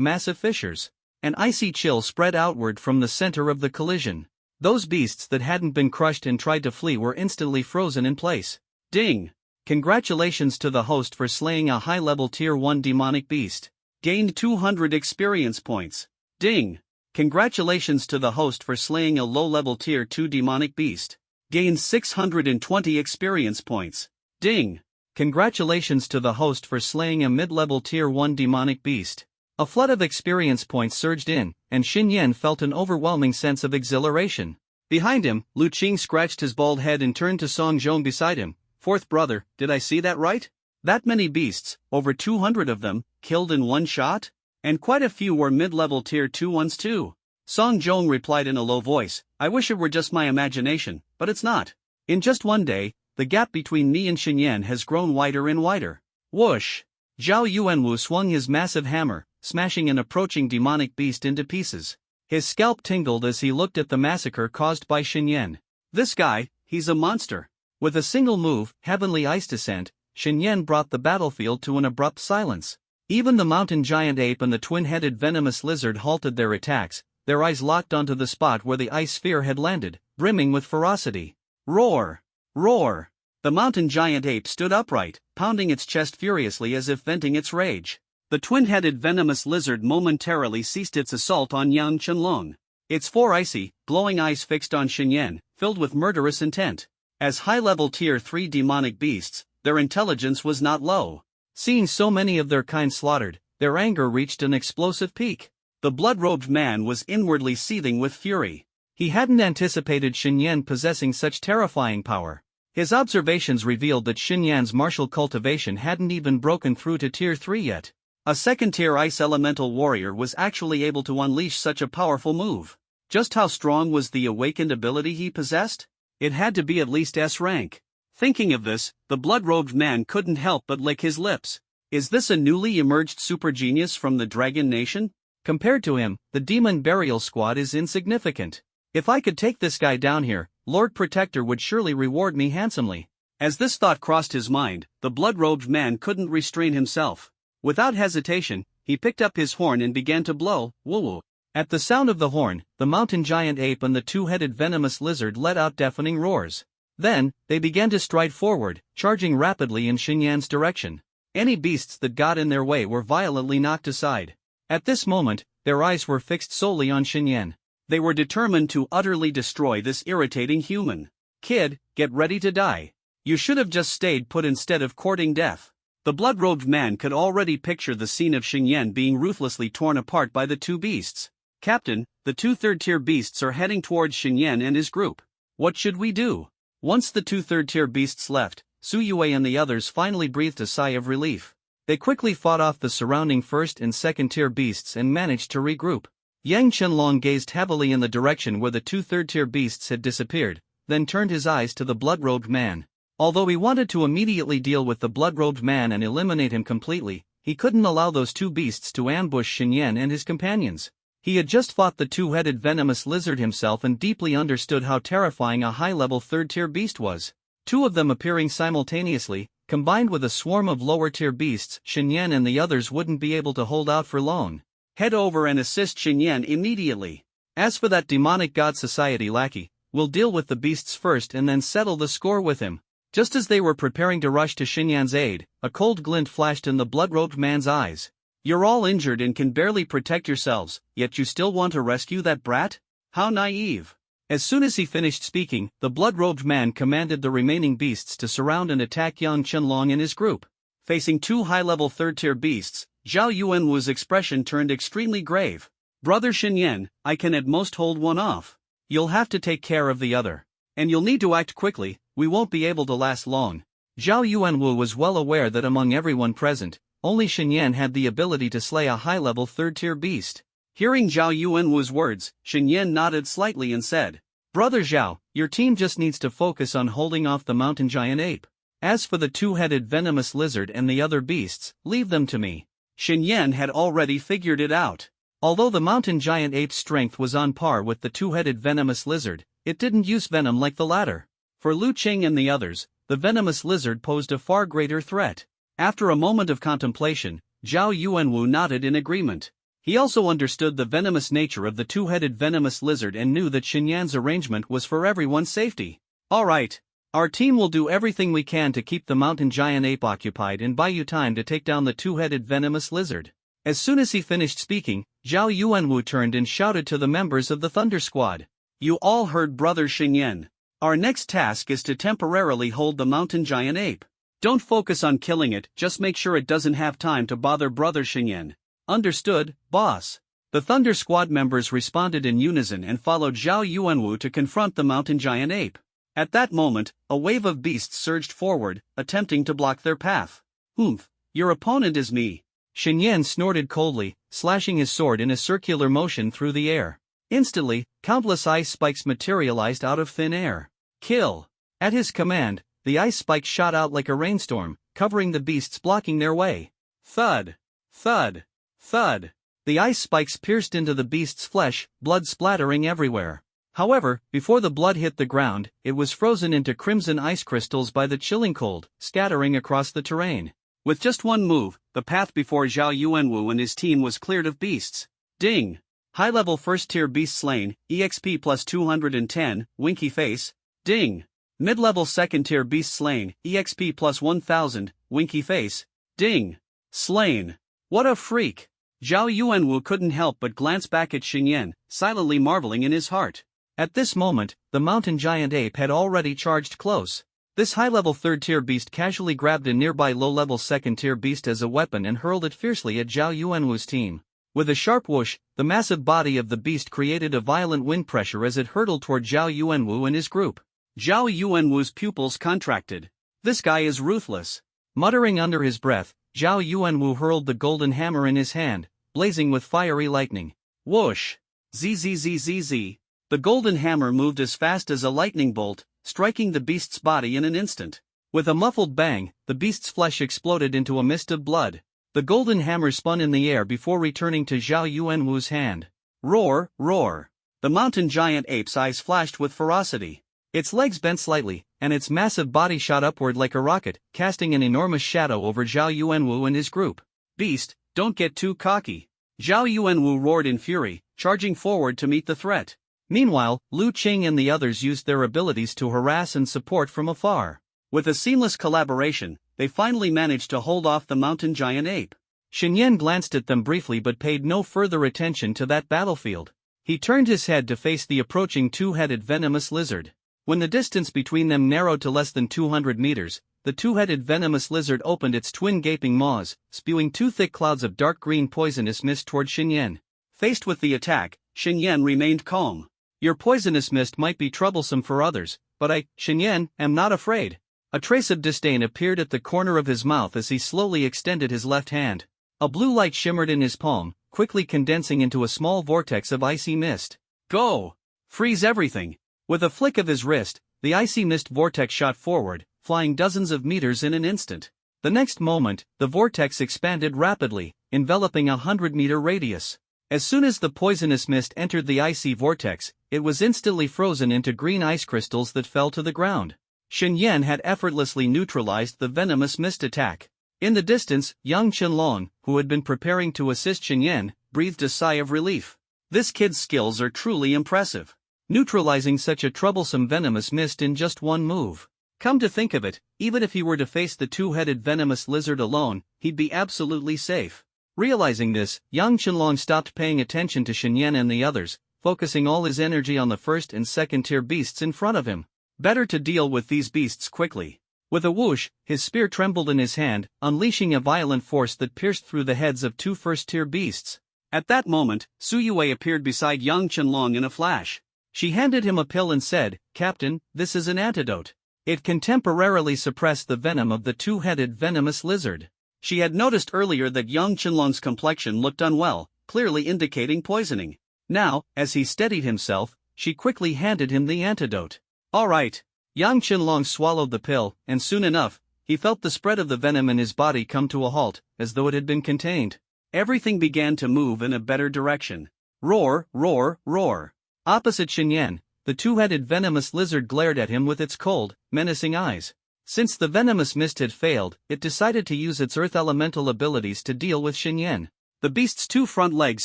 massive fissures. An icy chill spread outward from the center of the collision. Those beasts that hadn't been crushed and tried to flee were instantly frozen in place. Ding! Congratulations to the host for slaying a high-level Tier 1 demonic beast. Gained 200 experience points. Ding! Congratulations to the host for slaying a low-level Tier 2 demonic beast. Gained 620 experience points. Ding! Congratulations to the host for slaying a mid-level Tier 1 demonic beast. A flood of experience points surged in, and Xinyan felt an overwhelming sense of exhilaration. Behind him, Lu Qing scratched his bald head and turned to Song Zhong beside him. "Fourth brother, did I see that right? That many beasts, over 200 of them, killed in one shot? And quite a few were mid-level Tier 2 ones too." Song Zhong replied in a low voice, "I wish it were just my imagination, but it's not. In just one day, the gap between me and Xinyan has grown wider and wider." Whoosh! Zhao Yuanwu swung his massive hammer, smashing an approaching demonic beast into pieces. His scalp tingled as he looked at the massacre caused by Xinyan. This guy, he's a monster. With a single move, Heavenly Ice Descent, Xinyan brought the battlefield to an abrupt silence. Even the mountain giant ape and the twin-headed venomous lizard halted their attacks, their eyes locked onto the spot where the ice sphere had landed, brimming with ferocity. Roar! Roar! The mountain giant ape stood upright, pounding its chest furiously as if venting its rage. The twin-headed venomous lizard momentarily ceased its assault on Yang Qianlong. Its four icy, glowing eyes fixed on Xinyan, filled with murderous intent. As high-level Tier 3 demonic beasts, their intelligence was not low. Seeing so many of their kind slaughtered, their anger reached an explosive peak. The blood-robed man was inwardly seething with fury. He hadn't anticipated Xinyan possessing such terrifying power. His observations revealed that Xinyan's martial cultivation hadn't even broken through to Tier 3 yet. A second-tier ice elemental warrior was actually able to unleash such a powerful move. Just how strong was the awakened ability he possessed? It had to be at least S rank. Thinking of this, the blood-robed man couldn't help but lick his lips. Is this a newly emerged super genius from the Dragon Nation? Compared to him, the Demon Burial Squad is insignificant. If I could take this guy down here, Lord Protector would surely reward me handsomely. As this thought crossed his mind, the blood-robed man couldn't restrain himself. Without hesitation, he picked up his horn and began to blow, woo-woo. At the sound of the horn, the mountain giant ape and the two-headed venomous lizard let out deafening roars. Then, they began to stride forward, charging rapidly in Xinyan's direction. Any beasts that got in their way were violently knocked aside. At this moment, their eyes were fixed solely on Xinyan. They were determined to utterly destroy this irritating human. "Kid, get ready to die. You should have just stayed put instead of courting death." The blood-robed man could already picture the scene of Xingyan being ruthlessly torn apart by the two beasts. Captain, the two third-tier beasts are heading towards Xingyan and his group. What should we do? Once the two third-tier beasts left, Su Yue and the others finally breathed a sigh of relief. They quickly fought off the surrounding first and second-tier beasts and managed to regroup. Yang Qianlong gazed heavily in the direction where the two third-tier beasts had disappeared, then turned his eyes to the blood-robed man. Although he wanted to immediately deal with the blood-robed man and eliminate him completely, he couldn't allow those two beasts to ambush Xingyan and his companions. He had just fought the two-headed venomous lizard himself and deeply understood how terrifying a high-level third-tier beast was. Two of them appearing simultaneously, combined with a swarm of lower-tier beasts, Xingyan and the others wouldn't be able to hold out for long. Head over and assist Xingyan immediately. As for that demonic god society lackey, we'll deal with the beasts first and then settle the score with him. Just as they were preparing to rush to Xingyan's aid, a cold glint flashed in the blood-robed man's eyes. You're all injured and can barely protect yourselves, yet you still want to rescue that brat? How naive. As soon as he finished speaking, the blood-robed man commanded the remaining beasts to surround and attack Yang Qianlong and his group. Facing two high-level third-tier beasts, Zhao Yuanwu's expression turned extremely grave. Brother Xingyan, I can at most hold one off. You'll have to take care of the other. And you'll need to act quickly, we won't be able to last long. Zhao Yuanwu was well aware that among everyone present, only Xingyan had the ability to slay a high-level third-tier beast. Hearing Zhao Yuanwu's words, Xingyan nodded slightly and said, Brother Zhao, your team just needs to focus on holding off the mountain giant ape. As for the two-headed venomous lizard and the other beasts, leave them to me. Xingyan had already figured it out. Although the mountain giant ape's strength was on par with the two-headed venomous lizard, it didn't use venom like the latter. For Lu Qing and the others, the venomous lizard posed a far greater threat. After a moment of contemplation, Zhao Yuanwu nodded in agreement. He also understood the venomous nature of the two-headed venomous lizard and knew that Xingyan's arrangement was for everyone's safety. Alright. Our team will do everything we can to keep the mountain giant ape occupied and buy you time to take down the two-headed venomous lizard. As soon as he finished speaking, Zhao Yuanwu turned and shouted to the members of the Thunder Squad. You all heard Brother Xingyan. Our next task is to temporarily hold the mountain giant ape. Don't focus on killing it, just make sure it doesn't have time to bother Brother Xingyan. Understood, boss. The Thunder Squad members responded in unison and followed Zhao Yuanwu to confront the mountain giant ape. At that moment, a wave of beasts surged forward, attempting to block their path. Humph, your opponent is me. Xingyan snorted coldly, slashing his sword in a circular motion through the air. Instantly, countless ice spikes materialized out of thin air. Kill! At his command, the ice spikes shot out like a rainstorm, covering the beasts blocking their way. Thud! Thud! Thud! The ice spikes pierced into the beast's flesh, blood splattering everywhere. However, before the blood hit the ground, it was frozen into crimson ice crystals by the chilling cold, scattering across the terrain. With just one move, the path before Zhao Yuanwu and his team was cleared of beasts. Ding! High-level first-tier beast slain, EXP plus 210, winky face. Ding! Mid-level second-tier beast slain, EXP plus 1000, winky face. Ding! Slain! What a freak! Zhao Yuanwu couldn't help but glance back at Xingyan, silently marveling in his heart. At this moment, the mountain giant ape had already charged close. This high-level third-tier beast casually grabbed a nearby low-level second-tier beast as a weapon and hurled it fiercely at Zhao Yuanwu's team. With a sharp whoosh, the massive body of the beast created a violent wind pressure as it hurtled toward Zhao Yuanwu and his group. Zhao Yuanwu's pupils contracted. This guy is ruthless. Muttering under his breath, Zhao Yuanwu hurled the golden hammer in his hand, blazing with fiery lightning. Whoosh! Zzzzz. The golden hammer moved as fast as a lightning bolt, striking the beast's body in an instant. With a muffled bang, the beast's flesh exploded into a mist of blood. The golden hammer spun in the air before returning to Zhao Yuanwu's hand. Roar, roar! The mountain giant ape's eyes flashed with ferocity. Its legs bent slightly, and its massive body shot upward like a rocket, casting an enormous shadow over Zhao Yuanwu and his group. Beast, don't get too cocky. Zhao Yuanwu roared in fury, charging forward to meet the threat. Meanwhile, Lu Qing and the others used their abilities to harass and support from afar. With a seamless collaboration, they finally managed to hold off the mountain giant ape. Xingyan glanced at them briefly but paid no further attention to that battlefield. He turned his head to face the approaching two-headed venomous lizard. When the distance between them narrowed to less than 200 meters, the two-headed venomous lizard opened its twin gaping maws, spewing two thick clouds of dark green poisonous mist toward Xinyan. Faced with the attack, Xinyan remained calm. Your poisonous mist might be troublesome for others, but I, Xinyan, am not afraid. A trace of disdain appeared at the corner of his mouth as he slowly extended his left hand. A blue light shimmered in his palm, quickly condensing into a small vortex of icy mist. Go! Freeze everything! With a flick of his wrist, the icy mist vortex shot forward, flying dozens of meters in an instant. The next moment, the vortex expanded rapidly, enveloping a 100-meter radius. As soon as the poisonous mist entered the icy vortex, it was instantly frozen into green ice crystals that fell to the ground. Xinyan had effortlessly neutralized the venomous mist attack. In the distance, Yang Qinlong, who had been preparing to assist Xinyan, breathed a sigh of relief. This kid's skills are truly impressive. Neutralizing such a troublesome venomous mist in just one move. Come to think of it, even if he were to face the two-headed venomous lizard alone, he'd be absolutely safe. Realizing this, Yang Qinlong stopped paying attention to Xinyan and the others, focusing all his energy on the first and second-tier beasts in front of him. Better to deal with these beasts quickly. With a whoosh, his spear trembled in his hand, unleashing a violent force that pierced through the heads of two first-tier beasts. At that moment, Su Yue appeared beside Yang Qinlong in a flash. She handed him a pill and said, "Captain, this is an antidote. It can temporarily suppress the venom of the two-headed venomous lizard." She had noticed earlier that Yang Qinlong's complexion looked unwell, clearly indicating poisoning. Now, as he steadied himself, she quickly handed him the antidote. All right. Yang Qinlong swallowed the pill, and soon enough, he felt the spread of the venom in his body come to a halt, as though it had been contained. Everything began to move in a better direction. Roar, roar, roar. Opposite Xinyan, the two-headed venomous lizard glared at him with its cold, menacing eyes. Since the venomous mist had failed, it decided to use its earth elemental abilities to deal with Xinyan. The beast's two front legs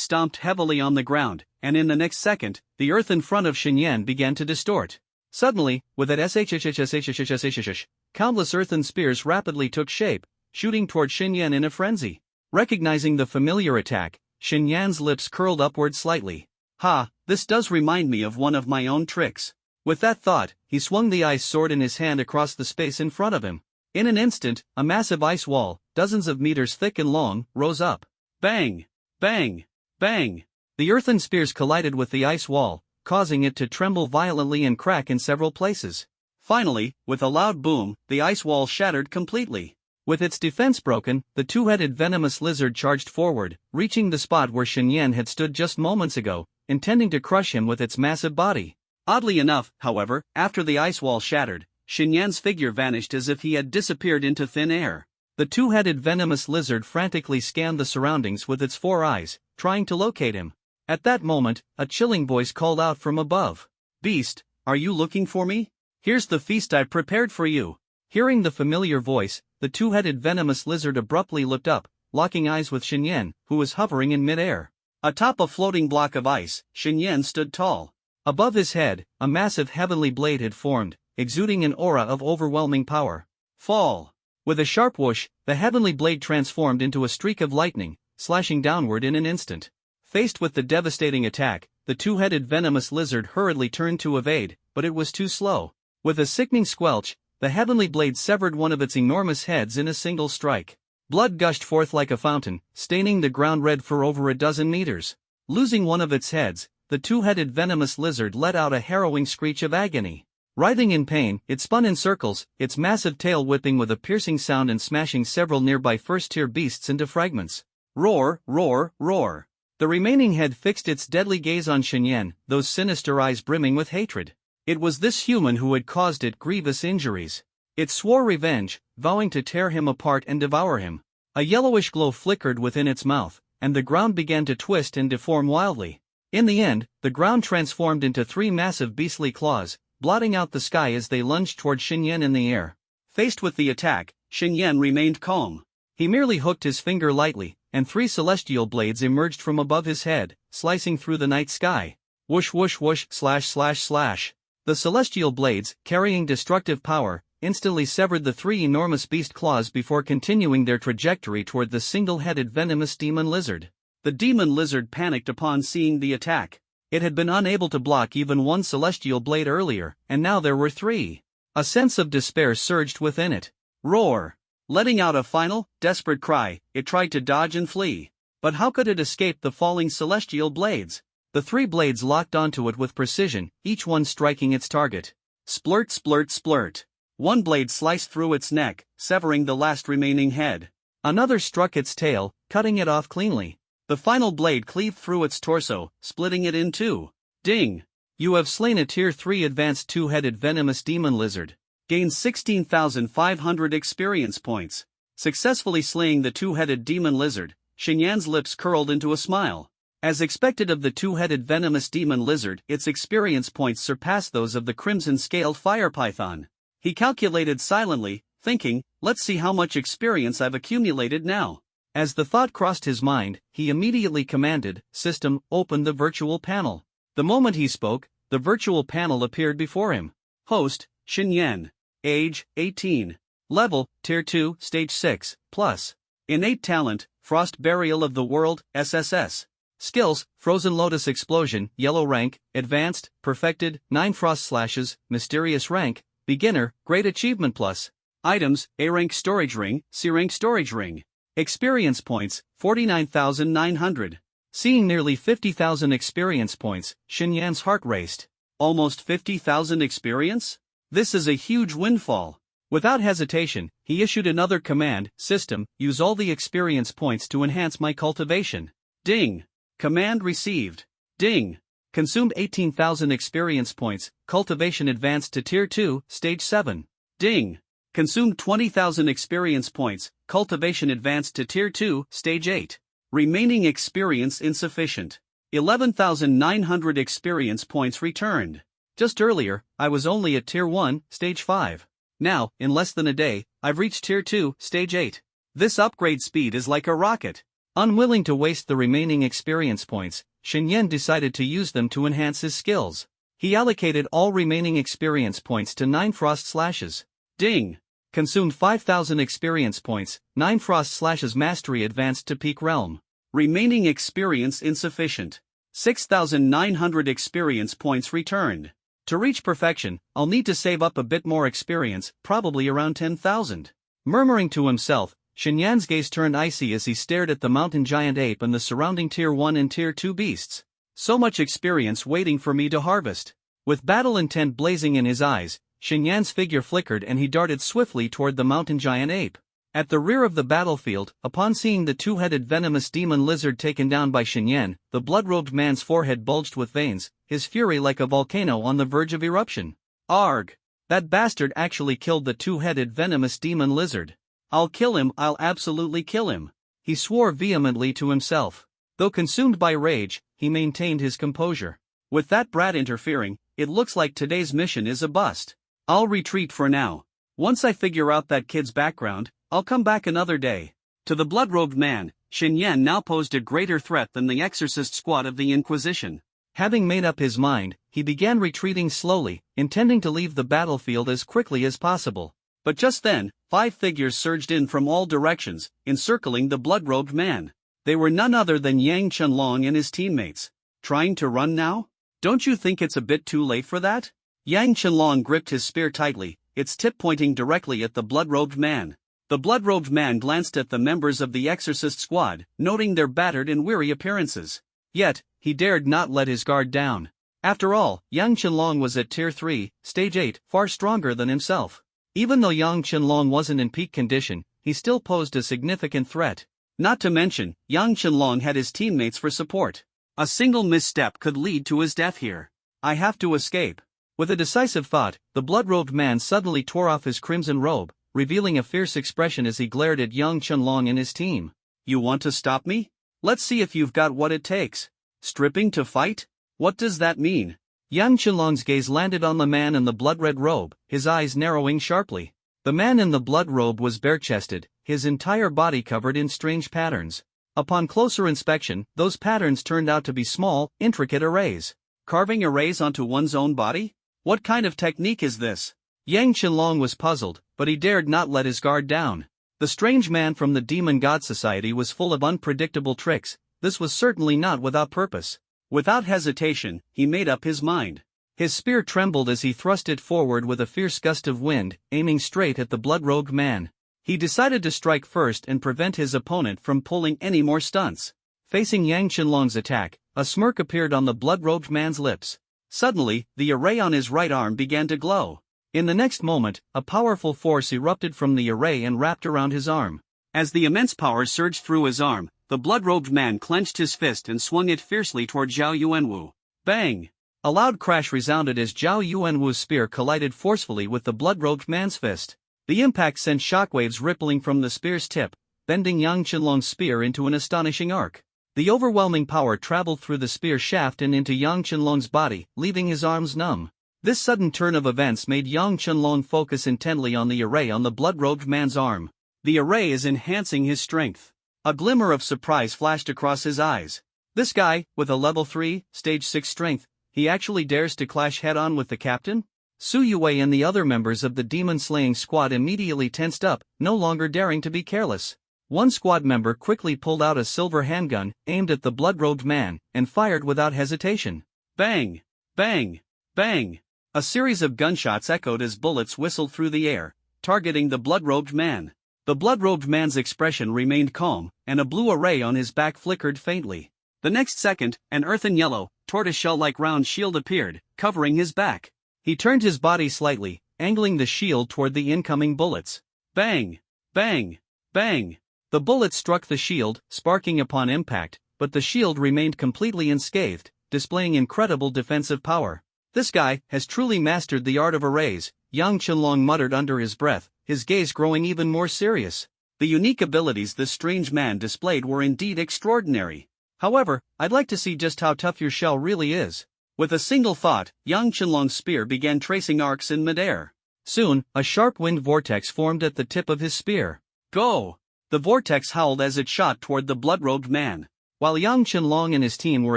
stomped heavily on the ground, and in the next second, the earth in front of Xinyan began to distort. Suddenly, with that SSS-level, countless earthen spears rapidly took shape, shooting toward Xinyan in a frenzy. Recognizing the familiar attack, Xinyan's lips curled upward slightly. Ha, this does remind me of one of my own tricks. With that thought, he swung the ice sword in his hand across the space in front of him. In an instant, a massive ice wall, dozens of meters thick and long, rose up. Bang! Bang! Bang! The earthen spears collided with the ice wall, causing it to tremble violently and crack in several places. Finally, with a loud boom, the ice wall shattered completely. With its defense broken, the two-headed venomous lizard charged forward, reaching the spot where Xinyan had stood just moments ago, intending to crush him with its massive body. Oddly enough, however, after the ice wall shattered, Xinyan's figure vanished as if he had disappeared into thin air. The two-headed venomous lizard frantically scanned the surroundings with its 4 eyes, trying to locate him. At that moment, a chilling voice called out from above. "Beast, are you looking for me? Here's the feast I prepared for you." Hearing the familiar voice, the two-headed venomous lizard abruptly looked up, locking eyes with Xinyan, who was hovering in mid-air. Atop a floating block of ice, Xinyan stood tall. Above his head, a massive heavenly blade had formed, exuding an aura of overwhelming power. Fall! With a sharp whoosh, the heavenly blade transformed into a streak of lightning, slashing downward in an instant. Faced with the devastating attack, the two-headed venomous lizard hurriedly turned to evade, but it was too slow. With a sickening squelch, the heavenly blade severed one of its enormous heads in a single strike. Blood gushed forth like a fountain, staining the ground red for over a dozen meters. Losing one of its heads, the two-headed venomous lizard let out a harrowing screech of agony. Writhing in pain, it spun in circles, its massive tail whipping with a piercing sound and smashing several nearby first-tier beasts into fragments. Roar, roar, roar. The remaining head fixed its deadly gaze on Xinyan, those sinister eyes brimming with hatred. It was this human who had caused it grievous injuries. It swore revenge, vowing to tear him apart and devour him. A yellowish glow flickered within its mouth, and the ground began to twist and deform wildly. In the end, the ground transformed into 3 massive beastly claws, blotting out the sky as they lunged toward Xinyan in the air. Faced with the attack, Xinyan remained calm. He merely hooked his finger lightly, and 3 celestial blades emerged from above his head, slicing through the night sky. Whoosh whoosh whoosh slash slash slash. The celestial blades, carrying destructive power, instantly severed the 3 enormous beast claws before continuing their trajectory toward the single-headed venomous demon lizard. The demon lizard panicked upon seeing the attack. It had been unable to block even 1 celestial blade earlier, and now there were 3. A sense of despair surged within it. Roar! Letting out a final, desperate cry, it tried to dodge and flee. But how could it escape the falling celestial blades? The three blades locked onto it with precision, each one striking its target. Splurt, splurt, splurt. One blade sliced through its neck, severing the last remaining head. Another struck its tail, cutting it off cleanly. The final blade cleaved through its torso, splitting it in two. Ding! You have slain a Tier 3 advanced two-headed venomous demon lizard. Gains 16,500 experience points. Successfully slaying the two-headed demon lizard, Xinyan's lips curled into a smile. As expected of the two-headed venomous demon lizard, its experience points surpassed those of the crimson-scaled fire python. He calculated silently, thinking, let's see how much experience I've accumulated now. As the thought crossed his mind, he immediately commanded, "System, open the virtual panel." The moment he spoke, the virtual panel appeared before him. Host, Xinyan. Age, 18. Level, Tier 2, Stage 6, plus. Innate talent, Frost Burial of the World, SSS. Skills, Frozen Lotus Explosion, Yellow rank, Advanced, Perfected, 9 Frost Slashes, Mysterious rank, Beginner, Great Achievement plus. Items, A rank Storage Ring, C rank Storage Ring. Experience points, 49,900. Seeing nearly 50,000 experience points, Xinyan's heart raced. Almost 50,000 experience? This is a huge windfall. Without hesitation, he issued another command, "System, use all the experience points to enhance my cultivation." Ding! Command received. Ding! Consumed 18,000 experience points, cultivation advanced to Tier 2, Stage 7. Ding! Consumed 20,000 experience points, cultivation advanced to Tier 2, Stage 8. Remaining experience insufficient. 11,900 experience points returned. Just earlier, I was only at Tier 1, Stage 5. Now, in less than a day, I've reached Tier 2, Stage 8. This upgrade speed is like a rocket. Unwilling to waste the remaining experience points, Xinyan decided to use them to enhance his skills. He allocated all remaining experience points to 9 Frost Slashes. Ding! Consumed 5,000 experience points, 9 Frost Slashes Mastery advanced to Peak Realm. Remaining experience insufficient. 6,900 experience points returned. To reach perfection, I'll need to save up a bit more experience, probably around 10,000. Murmuring to himself, Xinyan's gaze turned icy as he stared at the mountain giant ape and the surrounding Tier 1 and Tier 2 beasts. So much experience waiting for me to harvest. With battle intent blazing in his eyes, Xinyan's figure flickered and he darted swiftly toward the mountain giant ape. At the rear of the battlefield, upon seeing the two-headed venomous demon lizard taken down by Xinyan, the blood-robed man's forehead bulged with veins, his fury like a volcano on the verge of eruption. Arg! That bastard actually killed the two-headed venomous demon lizard. I'll kill him, I'll absolutely kill him. He swore vehemently to himself. Though consumed by rage, he maintained his composure. With that brat interfering, it looks like today's mission is a bust. I'll retreat for now. Once I figure out that kid's background, I'll come back another day. To the blood-robed man, Xinyan now posed a greater threat than the exorcist squad of the Inquisition. Having made up his mind, he began retreating slowly, intending to leave the battlefield as quickly as possible. But just then, 5 figures surged in from all directions, encircling the blood-robed man. They were none other than Yang Chenlong and his teammates. Trying to run now? Don't you think it's a bit too late for that? Yang Chenlong gripped his spear tightly, its tip pointing directly at the blood-robed man. The blood-robed man glanced at the members of the exorcist squad, noting their battered and weary appearances. Yet, he dared not let his guard down. After all, Yang Chenlong was at Tier 3, Stage 8, far stronger than himself. Even though Yang Chenlong wasn't in peak condition, he still posed a significant threat. Not to mention, Yang Chenlong had his teammates for support. A single misstep could lead to his death here. I have to escape. With a decisive thought, the blood-robed man suddenly tore off his crimson robe, revealing a fierce expression as he glared at Yang Chenlong and his team. You want to stop me? Let's see if you've got what it takes. Stripping to fight? What does that mean? Yang Chenlong's gaze landed on the man in the blood-red robe, his eyes narrowing sharply. The man in the blood robe was bare-chested, his entire body covered in strange patterns. Upon closer inspection, those patterns turned out to be small, intricate arrays. Carving arrays onto one's own body? What kind of technique is this? Yang Chenlong was puzzled, but he dared not let his guard down. The strange man from the Demon God Society was full of unpredictable tricks. This was certainly not without purpose. Without hesitation, he made up his mind. His spear trembled as he thrust it forward with a fierce gust of wind, aiming straight at the blood-robed man. He decided to strike first and prevent his opponent from pulling any more stunts. Facing Yang Qianlong's attack, a smirk appeared on the blood-robed man's lips. Suddenly, the array on his right arm began to glow. In the next moment, a powerful force erupted from the array and wrapped around his arm. As the immense power surged through his arm, the blood-robed man clenched his fist and swung it fiercely toward Zhao Yuanwu. Bang! A loud crash resounded as Zhao Yuanwu's spear collided forcefully with the blood-robed man's fist. The impact sent shockwaves rippling from the spear's tip, bending Yang Qianlong's spear into an astonishing arc. The overwhelming power traveled through the spear shaft and into Yang Qianlong's body, leaving his arms numb. This sudden turn of events made Yang Qianlong focus intently on the array on the blood-robed man's arm. The array is enhancing his strength. A glimmer of surprise flashed across his eyes. This guy, with a level 3, stage 6 strength, he actually dares to clash head-on with the captain? Su Yue and the other members of the demon-slaying squad immediately tensed up, no longer daring to be careless. One squad member quickly pulled out a silver handgun, aimed at the blood-robed man, and fired without hesitation. Bang! Bang! Bang! A series of gunshots echoed as bullets whistled through the air, targeting the blood-robed man. The blood-robed man's expression remained calm, and a blue array on his back flickered faintly. The next second, an earthen yellow, tortoiseshell-like round shield appeared, covering his back. He turned his body slightly, angling the shield toward the incoming bullets. Bang! Bang! Bang! The bullets struck the shield, sparking upon impact, but the shield remained completely unscathed, displaying incredible defensive power. This guy has truly mastered the art of arrays, Yang Qianlong muttered under his breath, his gaze growing even more serious. The unique abilities this strange man displayed were indeed extraordinary. However, I'd like to see just how tough your shell really is. With a single thought, Yang Qianlong's spear began tracing arcs in midair. Soon, a sharp wind vortex formed at the tip of his spear. Go! The vortex howled as it shot toward the blood-robed man. While Yang Qianlong and his team were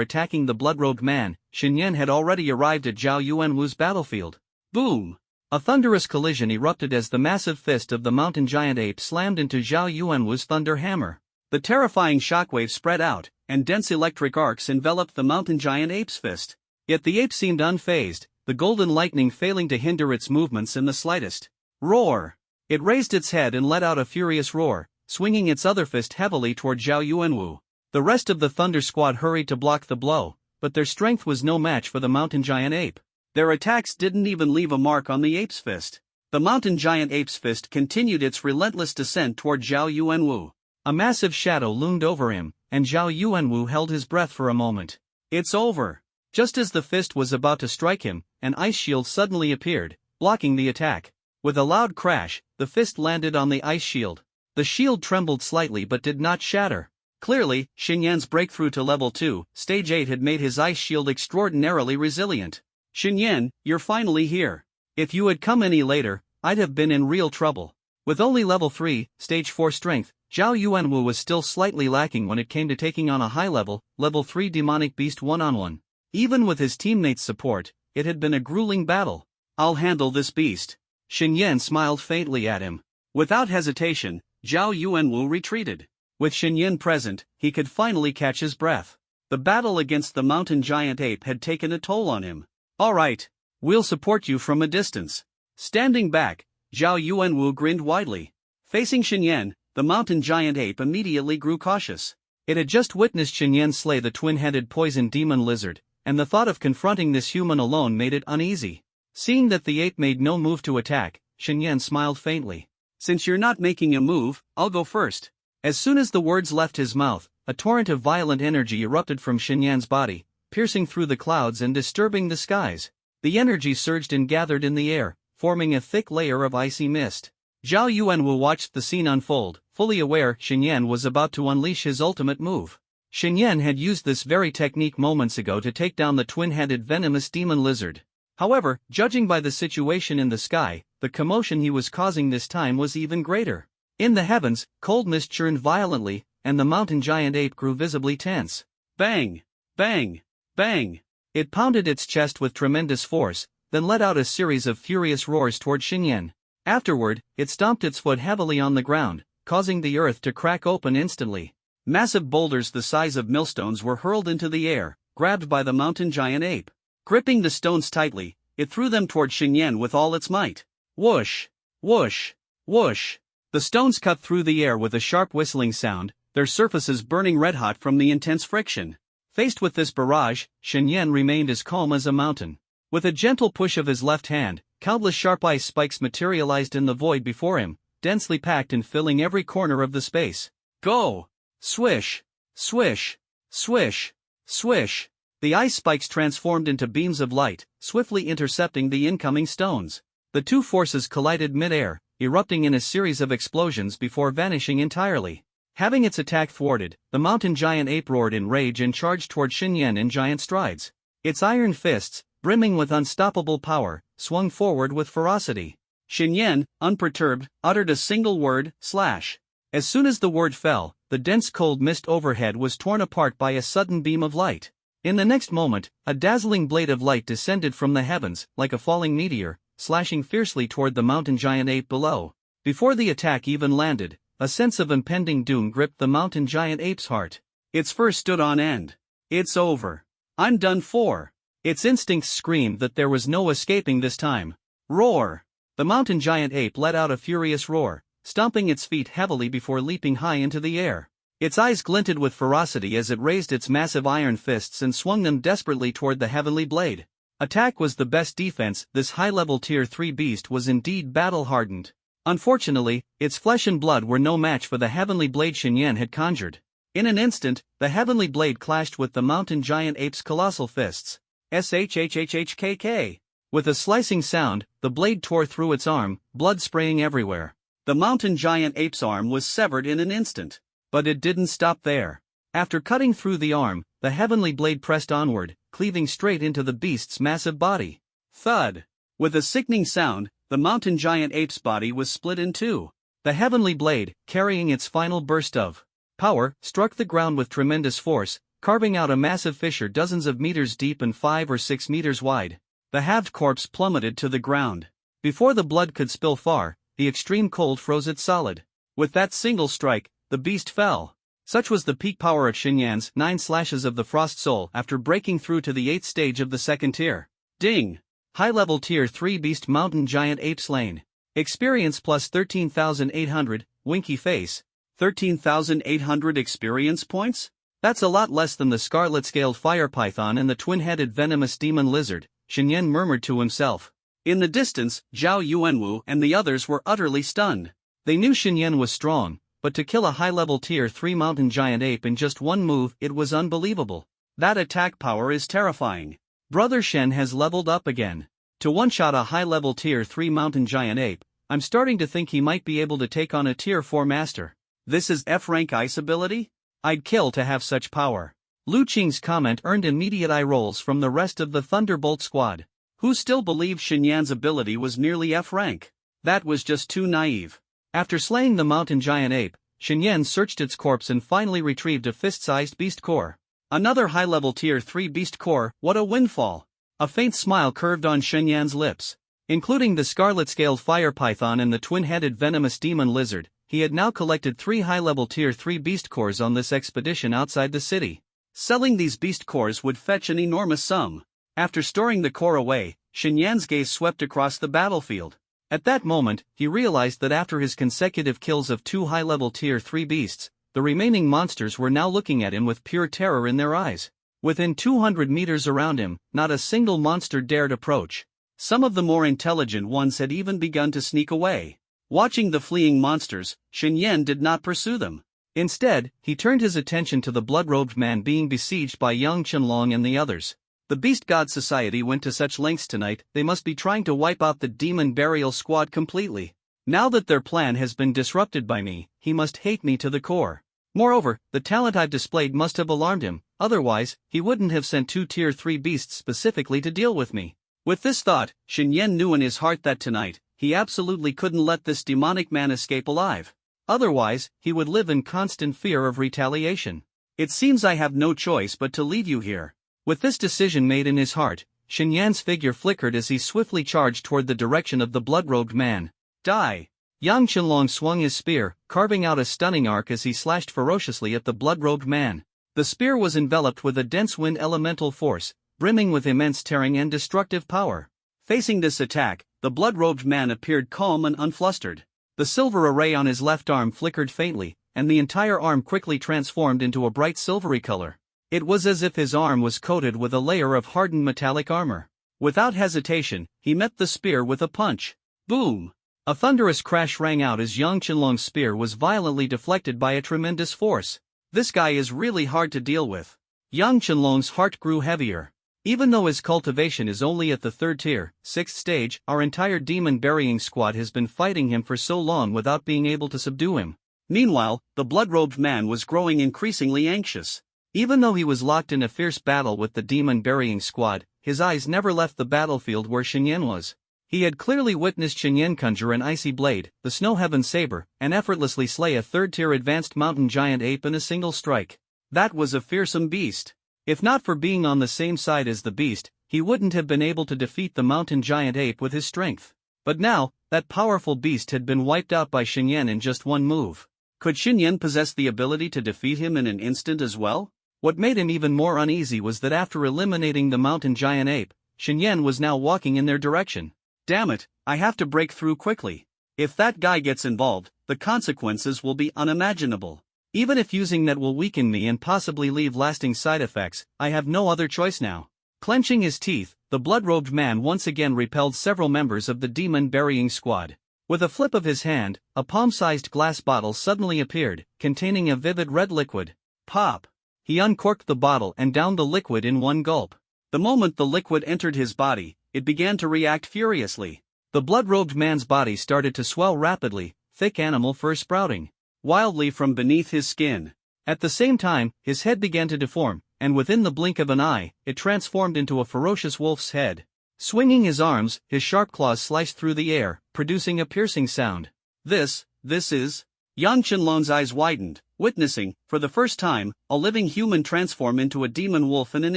attacking the blood-robed man, Xin Yan had already arrived at Zhao Yuanwu's battlefield. Boom! A thunderous collision erupted as the massive fist of the mountain giant ape slammed into Zhao Yuanwu's thunder hammer. The terrifying shockwave spread out, and dense electric arcs enveloped the mountain giant ape's fist. Yet the ape seemed unfazed, the golden lightning failing to hinder its movements in the slightest. Roar! It raised its head and let out a furious roar, swinging its other fist heavily toward Zhao Yuanwu. The rest of the Thunder Squad hurried to block the blow, but their strength was no match for the mountain giant ape. Their attacks didn't even leave a mark on the ape's fist. The mountain giant ape's fist continued its relentless descent toward Zhao Yuanwu. A massive shadow loomed over him, and Zhao Yuanwu held his breath for a moment. It's over. Just as the fist was about to strike him, an ice shield suddenly appeared, blocking the attack. With a loud crash, the fist landed on the ice shield. The shield trembled slightly but did not shatter. Clearly, Xin Yan's breakthrough to level 2, stage 8 had made his ice shield extraordinarily resilient. Xin Yan, you're finally here. If you had come any later, I'd have been in real trouble. With only level 3, stage 4 strength, Zhao Yuanwu was still slightly lacking when it came to taking on a high-level, level 3 demonic beast one-on-one. Even with his teammates' support, it had been a grueling battle. I'll handle this beast. Xin Yan smiled faintly at him. Without hesitation, Zhao Yuanwu retreated. With Xin Yan present, he could finally catch his breath. The battle against the mountain giant ape had taken a toll on him. All right, we'll support you from a distance. Standing back, Zhao Yuanwu grinned widely. Facing Xin Yan, the mountain giant ape immediately grew cautious. It had just witnessed Xin Yan slay the twin-headed poison demon lizard, and the thought of confronting this human alone made it uneasy. Seeing that the ape made no move to attack, Xin Yan smiled faintly. Since you're not making a move, I'll go first. As soon as the words left his mouth, a torrent of violent energy erupted from Xin Yan's body, piercing through the clouds and disturbing the skies. The energy surged and gathered in the air, forming a thick layer of icy mist. Zhao Yuanwu watched the scene unfold, fully aware Xin Yan was about to unleash his ultimate move. Xin Yan had used this very technique moments ago to take down the twin-headed venomous demon lizard. However, judging by the situation in the sky, the commotion he was causing this time was even greater. In the heavens, cold mist churned violently, and the mountain giant ape grew visibly tense. Bang! Bang! Bang! It pounded its chest with tremendous force, then let out a series of furious roars toward Xin Yan. Afterward, it stomped its foot heavily on the ground, causing the earth to crack open instantly. Massive boulders the size of millstones were hurled into the air, grabbed by the mountain giant ape. Gripping the stones tightly, it threw them toward Xinyan with all its might. Whoosh! Whoosh! Whoosh! The stones cut through the air with a sharp whistling sound, their surfaces burning red-hot from the intense friction. Faced with this barrage, Xinyan remained as calm as a mountain. With a gentle push of his left hand, countless sharp ice spikes materialized in the void before him, densely packed and filling every corner of the space. Go! Swish! Swish! Swish! Swish! The ice spikes transformed into beams of light, swiftly intercepting the incoming stones. The two forces collided mid-air, erupting in a series of explosions before vanishing entirely. Having its attack thwarted, the mountain giant ape roared in rage and charged toward Xinyan in giant strides. Its iron fists, brimming with unstoppable power, swung forward with ferocity. Xinyan, unperturbed, uttered a single word, slash. As soon as the word fell, the dense cold mist overhead was torn apart by a sudden beam of light. In the next moment, a dazzling blade of light descended from the heavens, like a falling meteor, slashing fiercely toward the mountain giant ape below. Before the attack even landed, a sense of impending doom gripped the mountain giant ape's heart. Its fur stood on end. It's over. I'm done for. Its instincts screamed that there was no escaping this time. Roar! The mountain giant ape let out a furious roar, stomping its feet heavily before leaping high into the air. Its eyes glinted with ferocity as it raised its massive iron fists and swung them desperately toward the heavenly blade. Attack was the best defense. This high-level Tier 3 beast was indeed battle-hardened. Unfortunately, its flesh and blood were no match for the heavenly blade Xinyan had conjured. In an instant, the heavenly blade clashed with the mountain giant ape's colossal fists. SHHHHKK. With a slicing sound, the blade tore through its arm, blood spraying everywhere. The mountain giant ape's arm was severed in an instant. But it didn't stop there. After cutting through the arm, the heavenly blade pressed onward, cleaving straight into the beast's massive body. Thud! With a sickening sound, the mountain giant ape's body was split in two. The heavenly blade, carrying its final burst of power, struck the ground with tremendous force, carving out a massive fissure dozens of meters deep and 5 or 6 meters wide. The halved corpse plummeted to the ground. Before the blood could spill far, the extreme cold froze it solid. With that single strike, the beast fell. Such was the peak power of Xinyan's 9 slashes of the Frost Soul after breaking through to the 8th stage of the second tier. Ding! High-level Tier 3 Beast Mountain Giant Ape slain. Experience plus 13,800, winky face. 13,800 experience points? That's a lot less than the scarlet-scaled fire python and the twin-headed venomous demon lizard, Xinyan murmured to himself. In the distance, Zhao Yuanwu and the others were utterly stunned. They knew Xinyan was strong, but to kill a high-level Tier 3 mountain giant ape in just one move, it was unbelievable. That attack power is terrifying. Brother Shen has leveled up again. To one-shot a high-level Tier 3 mountain giant ape, I'm starting to think he might be able to take on a Tier 4 master. This is F-rank ice ability? I'd kill to have such power. Lu Qing's comment earned immediate eye rolls from the rest of the Thunderbolt squad, who still believed Xinyan's ability was nearly F-rank. That was just too naive. After slaying the mountain giant ape, Xinyan searched its corpse and finally retrieved a fist-sized beast core. Another high-level Tier 3 beast core, what a windfall! A faint smile curved on Xinyan's lips. Including the scarlet-scaled fire python and the twin-headed venomous demon lizard, he had now collected 3 high-level Tier 3 beast cores on this expedition outside the city. Selling these beast cores would fetch an enormous sum. After storing the core away, Xinyan's gaze swept across the battlefield. At that moment, he realized that after his consecutive kills of 2 high-level Tier 3 beasts, the remaining monsters were now looking at him with pure terror in their eyes. Within 200 meters around him, not a single monster dared approach. Some of the more intelligent ones had even begun to sneak away. Watching the fleeing monsters, Xinyan did not pursue them. Instead, he turned his attention to the blood-robed man being besieged by Yang Qianlong and the others. The Beast God Society went to such lengths tonight, they must be trying to wipe out the Demon Burial Squad completely. Now that their plan has been disrupted by me, he must hate me to the core. Moreover, the talent I've displayed must have alarmed him, otherwise, he wouldn't have sent 2 Tier 3 beasts specifically to deal with me. With this thought, Xinyan knew in his heart that tonight, he absolutely couldn't let this demonic man escape alive. Otherwise, he would live in constant fear of retaliation. It seems I have no choice but to leave you here. With this decision made in his heart, Xinyan's figure flickered as he swiftly charged toward the direction of the blood-robed man. Die! Yang Qianlong swung his spear, carving out a stunning arc as he slashed ferociously at the blood-robed man. The spear was enveloped with a dense wind elemental force, brimming with immense tearing and destructive power. Facing this attack, the blood-robed man appeared calm and unflustered. The silver array on his left arm flickered faintly, and the entire arm quickly transformed into a bright silvery color. It was as if his arm was coated with a layer of hardened metallic armor. Without hesitation, he met the spear with a punch. Boom! A thunderous crash rang out as Yang Qianlong's spear was violently deflected by a tremendous force. This guy is really hard to deal with. Yang Qianlong's heart grew heavier. Even though his cultivation is only at the 3rd tier, 6th stage, our entire demon burying squad has been fighting him for so long without being able to subdue him. Meanwhile, the blood-robed man was growing increasingly anxious. Even though he was locked in a fierce battle with the demon burying squad, his eyes never left the battlefield where Xinyan was. He had clearly witnessed Xinyan conjure an icy blade, the Snow Heaven Saber, and effortlessly slay a 3rd-tier advanced mountain giant ape in a single strike. That was a fearsome beast. If not for being on the same side as the beast, he wouldn't have been able to defeat the mountain giant ape with his strength. But now, that powerful beast had been wiped out by Xinyan in just one move. Could Xinyan possess the ability to defeat him in an instant as well? What made him even more uneasy was that after eliminating the mountain giant ape, Xinyan was now walking in their direction. Damn it, I have to break through quickly. If that guy gets involved, the consequences will be unimaginable. Even if using that will weaken me and possibly leave lasting side effects, I have no other choice now. Clenching his teeth, the blood-robed man once again repelled several members of the demon burying squad. With a flip of his hand, a palm-sized glass bottle suddenly appeared, containing a vivid red liquid. Pop! He uncorked the bottle and downed the liquid in one gulp. The moment the liquid entered his body, it began to react furiously. The blood-robed man's body started to swell rapidly, thick animal fur sprouting wildly from beneath his skin. At the same time, his head began to deform, and within the blink of an eye, it transformed into a ferocious wolf's head. Swinging his arms, his sharp claws sliced through the air, producing a piercing sound. This is... Yang Qianlong's eyes widened, witnessing, for the first time, a living human transform into a demon wolf in an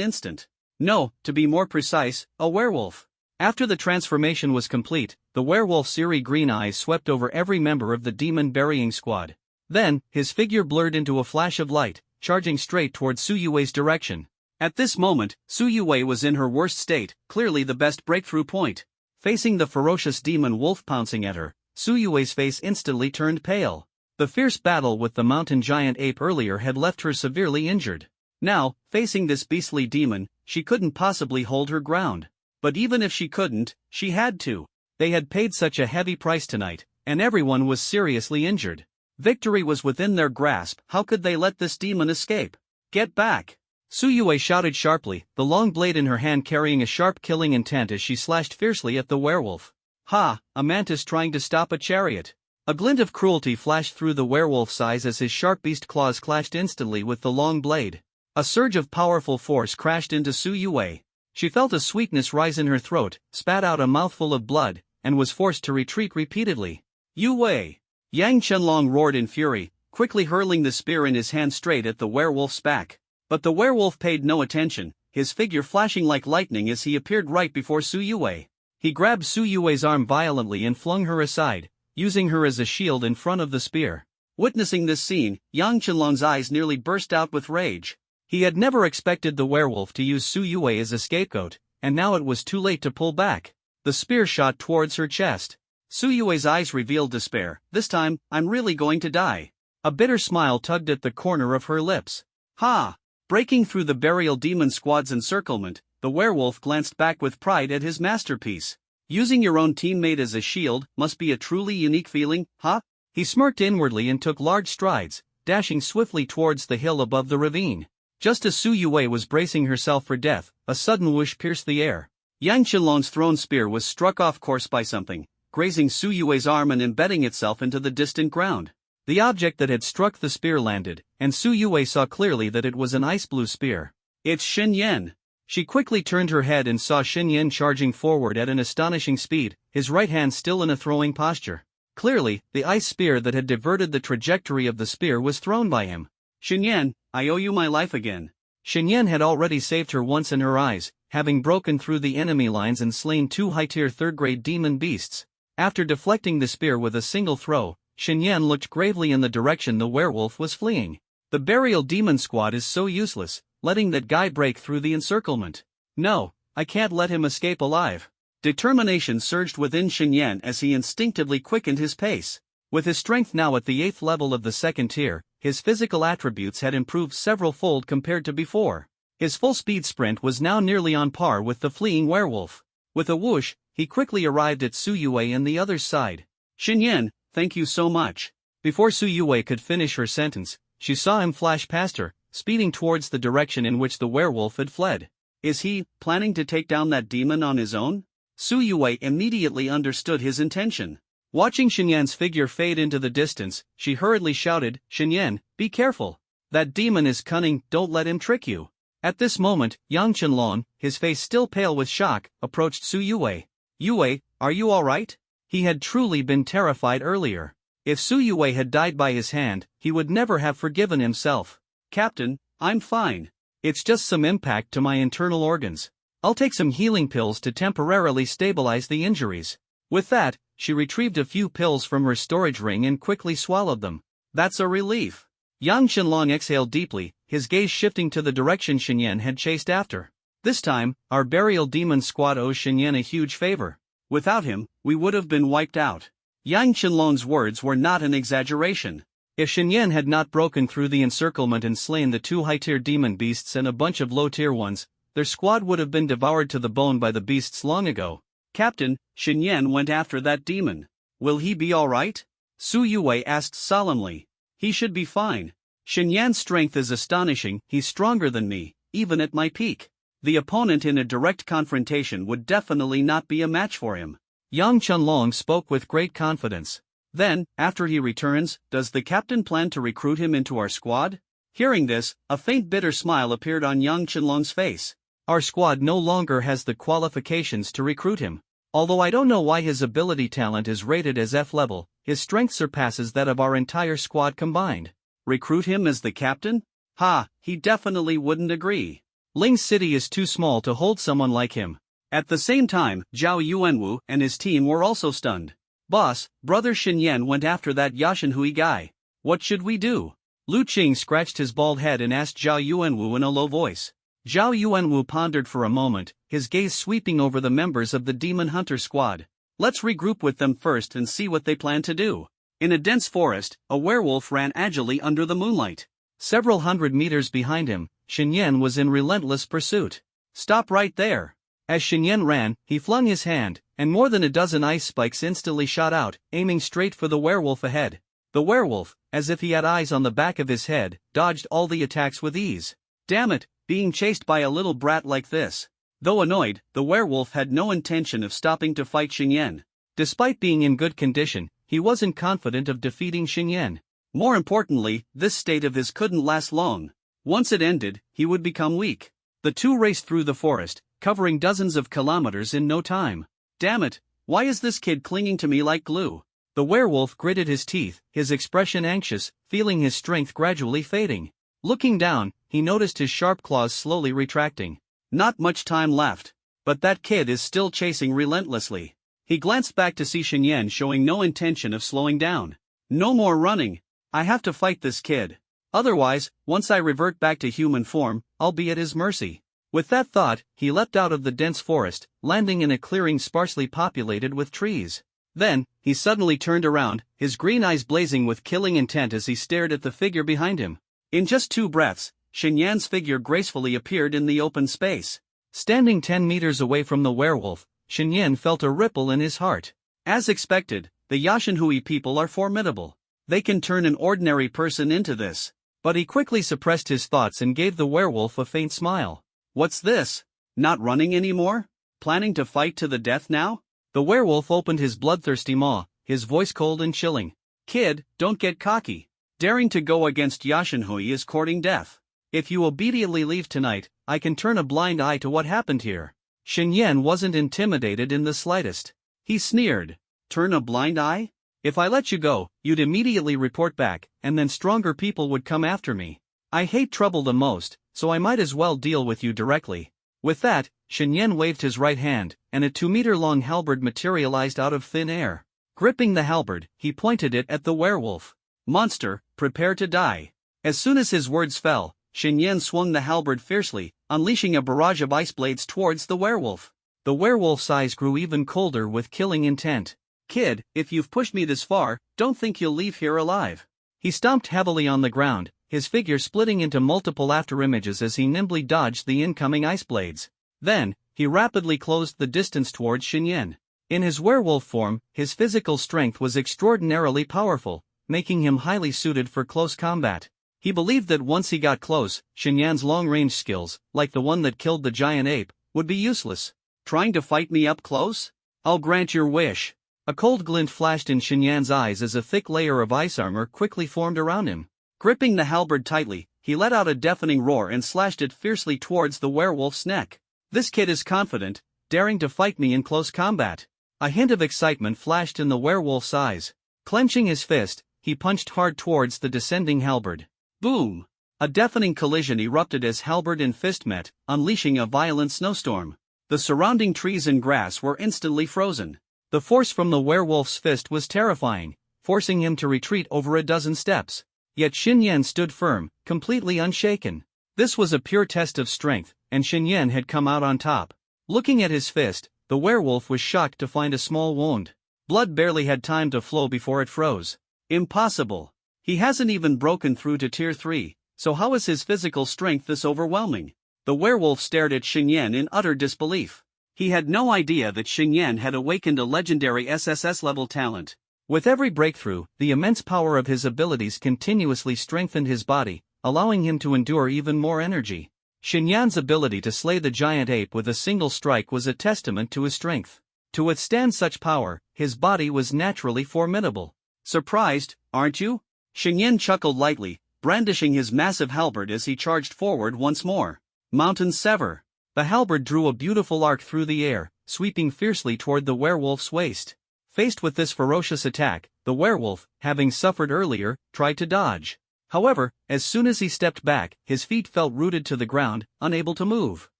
instant. No, to be more precise, a werewolf. After the transformation was complete, the werewolf's eerie green eyes swept over every member of the demon burying squad. Then, his figure blurred into a flash of light, charging straight toward Su Yue's direction. At this moment, Su Yue was in her worst state, clearly the best breakthrough point. Facing the ferocious demon wolf pouncing at her, Su Yue's face instantly turned pale. The fierce battle with the mountain giant ape earlier had left her severely injured. Now, facing this beastly demon, she couldn't possibly hold her ground. But even if she couldn't, she had to. They had paid such a heavy price tonight, and everyone was seriously injured. Victory was within their grasp. How could they let this demon escape? Get back! Su Yue shouted sharply, the long blade in her hand carrying a sharp killing intent as she slashed fiercely at the werewolf. Ha! A mantis trying to stop a chariot. A glint of cruelty flashed through the werewolf's eyes as his sharp beast claws clashed instantly with the long blade. A surge of powerful force crashed into Su Yue. She felt a sweetness rise in her throat, spat out a mouthful of blood, and was forced to retreat repeatedly. Yue! Yang Qianlong roared in fury, quickly hurling the spear in his hand straight at the werewolf's back. But the werewolf paid no attention, his figure flashing like lightning as he appeared right before Su Yue. He grabbed Su Yue's arm violently and flung her aside, using her as a shield in front of the spear. Witnessing this scene, Yang Qianlong's eyes nearly burst out with rage. He had never expected the werewolf to use Su Yue as a scapegoat, and now it was too late to pull back. The spear shot towards her chest. Su Yue's eyes revealed despair. This time, I'm really going to die. A bitter smile tugged at the corner of her lips. Ha! Breaking through the burial demon squad's encirclement, the werewolf glanced back with pride at his masterpiece. Using your own teammate as a shield must be a truly unique feeling, huh? He smirked inwardly and took large strides, dashing swiftly towards the hill above the ravine. Just as Su Yue was bracing herself for death, a sudden whoosh pierced the air. Yang Qianlong's thrown spear was struck off course by something, grazing Su Yue's arm and embedding itself into the distant ground. The object that had struck the spear landed, and Su Yue saw clearly that it was an ice-blue spear. It's Xinyan! She quickly turned her head and saw Xinyan charging forward at an astonishing speed, his right hand still in a throwing posture. Clearly, the ice spear that had diverted the trajectory of the spear was thrown by him. Xinyan, I owe you my life again. Xinyan had already saved her once in her eyes, having broken through the enemy lines and slain 2 high-tier third-grade demon beasts. After deflecting the spear with a single throw, Xinyan looked gravely in the direction the werewolf was fleeing. The burial demon squad is so useless, letting that guy break through the encirclement. No, I can't let him escape alive. Determination surged within Xinyan as he instinctively quickened his pace. With his strength now at the 8th level of the second tier, his physical attributes had improved several-fold compared to before. His full-speed sprint was now nearly on par with the fleeing werewolf. With a whoosh, he quickly arrived at Su Yue on the other side. Xinyan, thank you so much. Before Su Yue could finish her sentence, she saw him flash past her, speeding towards the direction in which the werewolf had fled. Is he planning to take down that demon on his own? Su Yue immediately understood his intention. Watching Xinyan's figure fade into the distance, she hurriedly shouted, Xinyan, be careful. That demon is cunning, don't let him trick you. At this moment, Yang Qianlong, his face still pale with shock, approached Su Yue. Yue, are you alright? He had truly been terrified earlier. If Su Yue had died by his hand, he would never have forgiven himself. Captain, I'm fine. It's just some impact to my internal organs. I'll take some healing pills to temporarily stabilize the injuries. With that, she retrieved a few pills from her storage ring and quickly swallowed them. That's a relief. Yang Qianlong exhaled deeply, his gaze shifting to the direction Xinyan had chased after. This time, our burial demon squad owes Xinyan a huge favor. Without him, we would have been wiped out. Yang Qianlong's words were not an exaggeration. If Xinyan had not broken through the encirclement and slain the 2 high-tier demon beasts and a bunch of low-tier ones, their squad would have been devoured to the bone by the beasts long ago. Captain, Xinyan went after that demon. Will he be alright? Su Yue asked solemnly. He should be fine. Xinyan's strength is astonishing, he's stronger than me, even at my peak. The opponent in a direct confrontation would definitely not be a match for him. Yang Qianlong spoke with great confidence. Then, after he returns, does the captain plan to recruit him into our squad? Hearing this, a faint bitter smile appeared on Yang Qianlong's face. Our squad no longer has the qualifications to recruit him. Although I don't know why his ability talent is rated as F level, his strength surpasses that of our entire squad combined. Recruit him as the captain? Ha, he definitely wouldn't agree. Ling City is too small to hold someone like him. At the same time, Zhao Yuanwu and his team were also stunned. Boss, Brother Xinyan went after that Yashanhui guy. What should we do? Lu Qing scratched his bald head and asked Zhao Yuanwu in a low voice. Zhao Yuanwu pondered for a moment, his gaze sweeping over the members of the Demon Hunter squad. Let's regroup with them first and see what they plan to do. In a dense forest, a werewolf ran agilely under the moonlight. Several hundred meters behind him, Xinyan was in relentless pursuit. Stop right there. As Xinyan ran, he flung his hand, and more than a dozen ice spikes instantly shot out, aiming straight for the werewolf ahead. The werewolf, as if he had eyes on the back of his head, dodged all the attacks with ease. Damn it, being chased by a little brat like this. Though annoyed, the werewolf had no intention of stopping to fight Xinyan. Despite being in good condition, he wasn't confident of defeating Xinyan. More importantly, this state of his couldn't last long. Once it ended, he would become weak. The two raced through the forest, covering dozens of kilometers in no time. Damn it, why is this kid clinging to me like glue? The werewolf gritted his teeth, his expression anxious, feeling his strength gradually fading. Looking down, he noticed his sharp claws slowly retracting. Not much time left. But that kid is still chasing relentlessly. He glanced back to see Xinyan showing no intention of slowing down. No more running. I have to fight this kid. Otherwise, once I revert back to human form, I'll be at his mercy. With that thought, he leapt out of the dense forest, landing in a clearing sparsely populated with trees. Then, he suddenly turned around, his green eyes blazing with killing intent as he stared at the figure behind him. In just 2 breaths, Xinyan's figure gracefully appeared in the open space. Standing 10 meters away from the werewolf, Xinyan felt a ripple in his heart. As expected, the Yashanhui people are formidable. They can turn an ordinary person into this. But he quickly suppressed his thoughts and gave the werewolf a faint smile. What's this? Not running anymore? Planning to fight to the death now? The werewolf opened his bloodthirsty maw, his voice cold and chilling. Kid, don't get cocky. Daring to go against Yashanhui is courting death. If you obediently leave tonight, I can turn a blind eye to what happened here. Xinyan wasn't intimidated in the slightest. He sneered. Turn a blind eye? If I let you go, you'd immediately report back, and then stronger people would come after me. I hate trouble the most, so I might as well deal with you directly. With that, Xinyan waved his right hand, and a 2-meter-long halberd materialized out of thin air. Gripping the halberd, he pointed it at the werewolf. Monster, prepare to die. As soon as his words fell, Xinyan swung the halberd fiercely, unleashing a barrage of ice blades towards the werewolf. The werewolf's eyes grew even colder with killing intent. "Kid, if you've pushed me this far, don't think you'll leave here alive." He stomped heavily on the ground, his figure splitting into multiple afterimages as he nimbly dodged the incoming ice blades. Then, he rapidly closed the distance towards Xinyan. In his werewolf form, his physical strength was extraordinarily powerful, making him highly suited for close combat. He believed that once he got close, Xinyan's long-range skills, like the one that killed the giant ape, would be useless. "Trying to fight me up close? I'll grant your wish." A cold glint flashed in Xinyan's eyes as a thick layer of ice armor quickly formed around him. Gripping the halberd tightly, he let out a deafening roar and slashed it fiercely towards the werewolf's neck. "This kid is confident, daring to fight me in close combat." A hint of excitement flashed in the werewolf's eyes. Clenching his fist, he punched hard towards the descending halberd. Boom! A deafening collision erupted as halberd and fist met, unleashing a violent snowstorm. The surrounding trees and grass were instantly frozen. The force from the werewolf's fist was terrifying, forcing him to retreat over a dozen steps. Yet Xinyan stood firm, completely unshaken. This was a pure test of strength, and Xinyan had come out on top. Looking at his fist, the werewolf was shocked to find a small wound. Blood barely had time to flow before it froze. Impossible. He hasn't even broken through to Tier 3, so how is his physical strength this overwhelming? The werewolf stared at Xinyan in utter disbelief. He had no idea that Xinyan had awakened a legendary SSS-level talent. With every breakthrough, the immense power of his abilities continuously strengthened his body, allowing him to endure even more energy. Xinyan's ability to slay the giant ape with a single strike was a testament to his strength. To withstand such power, his body was naturally formidable. "Surprised, aren't you?" Xinyan chuckled lightly, brandishing his massive halberd as he charged forward once more. "Mountain sever." The halberd drew a beautiful arc through the air, sweeping fiercely toward the werewolf's waist. Faced with this ferocious attack, the werewolf, having suffered earlier, tried to dodge. However, as soon as he stepped back, his feet felt rooted to the ground, unable to move.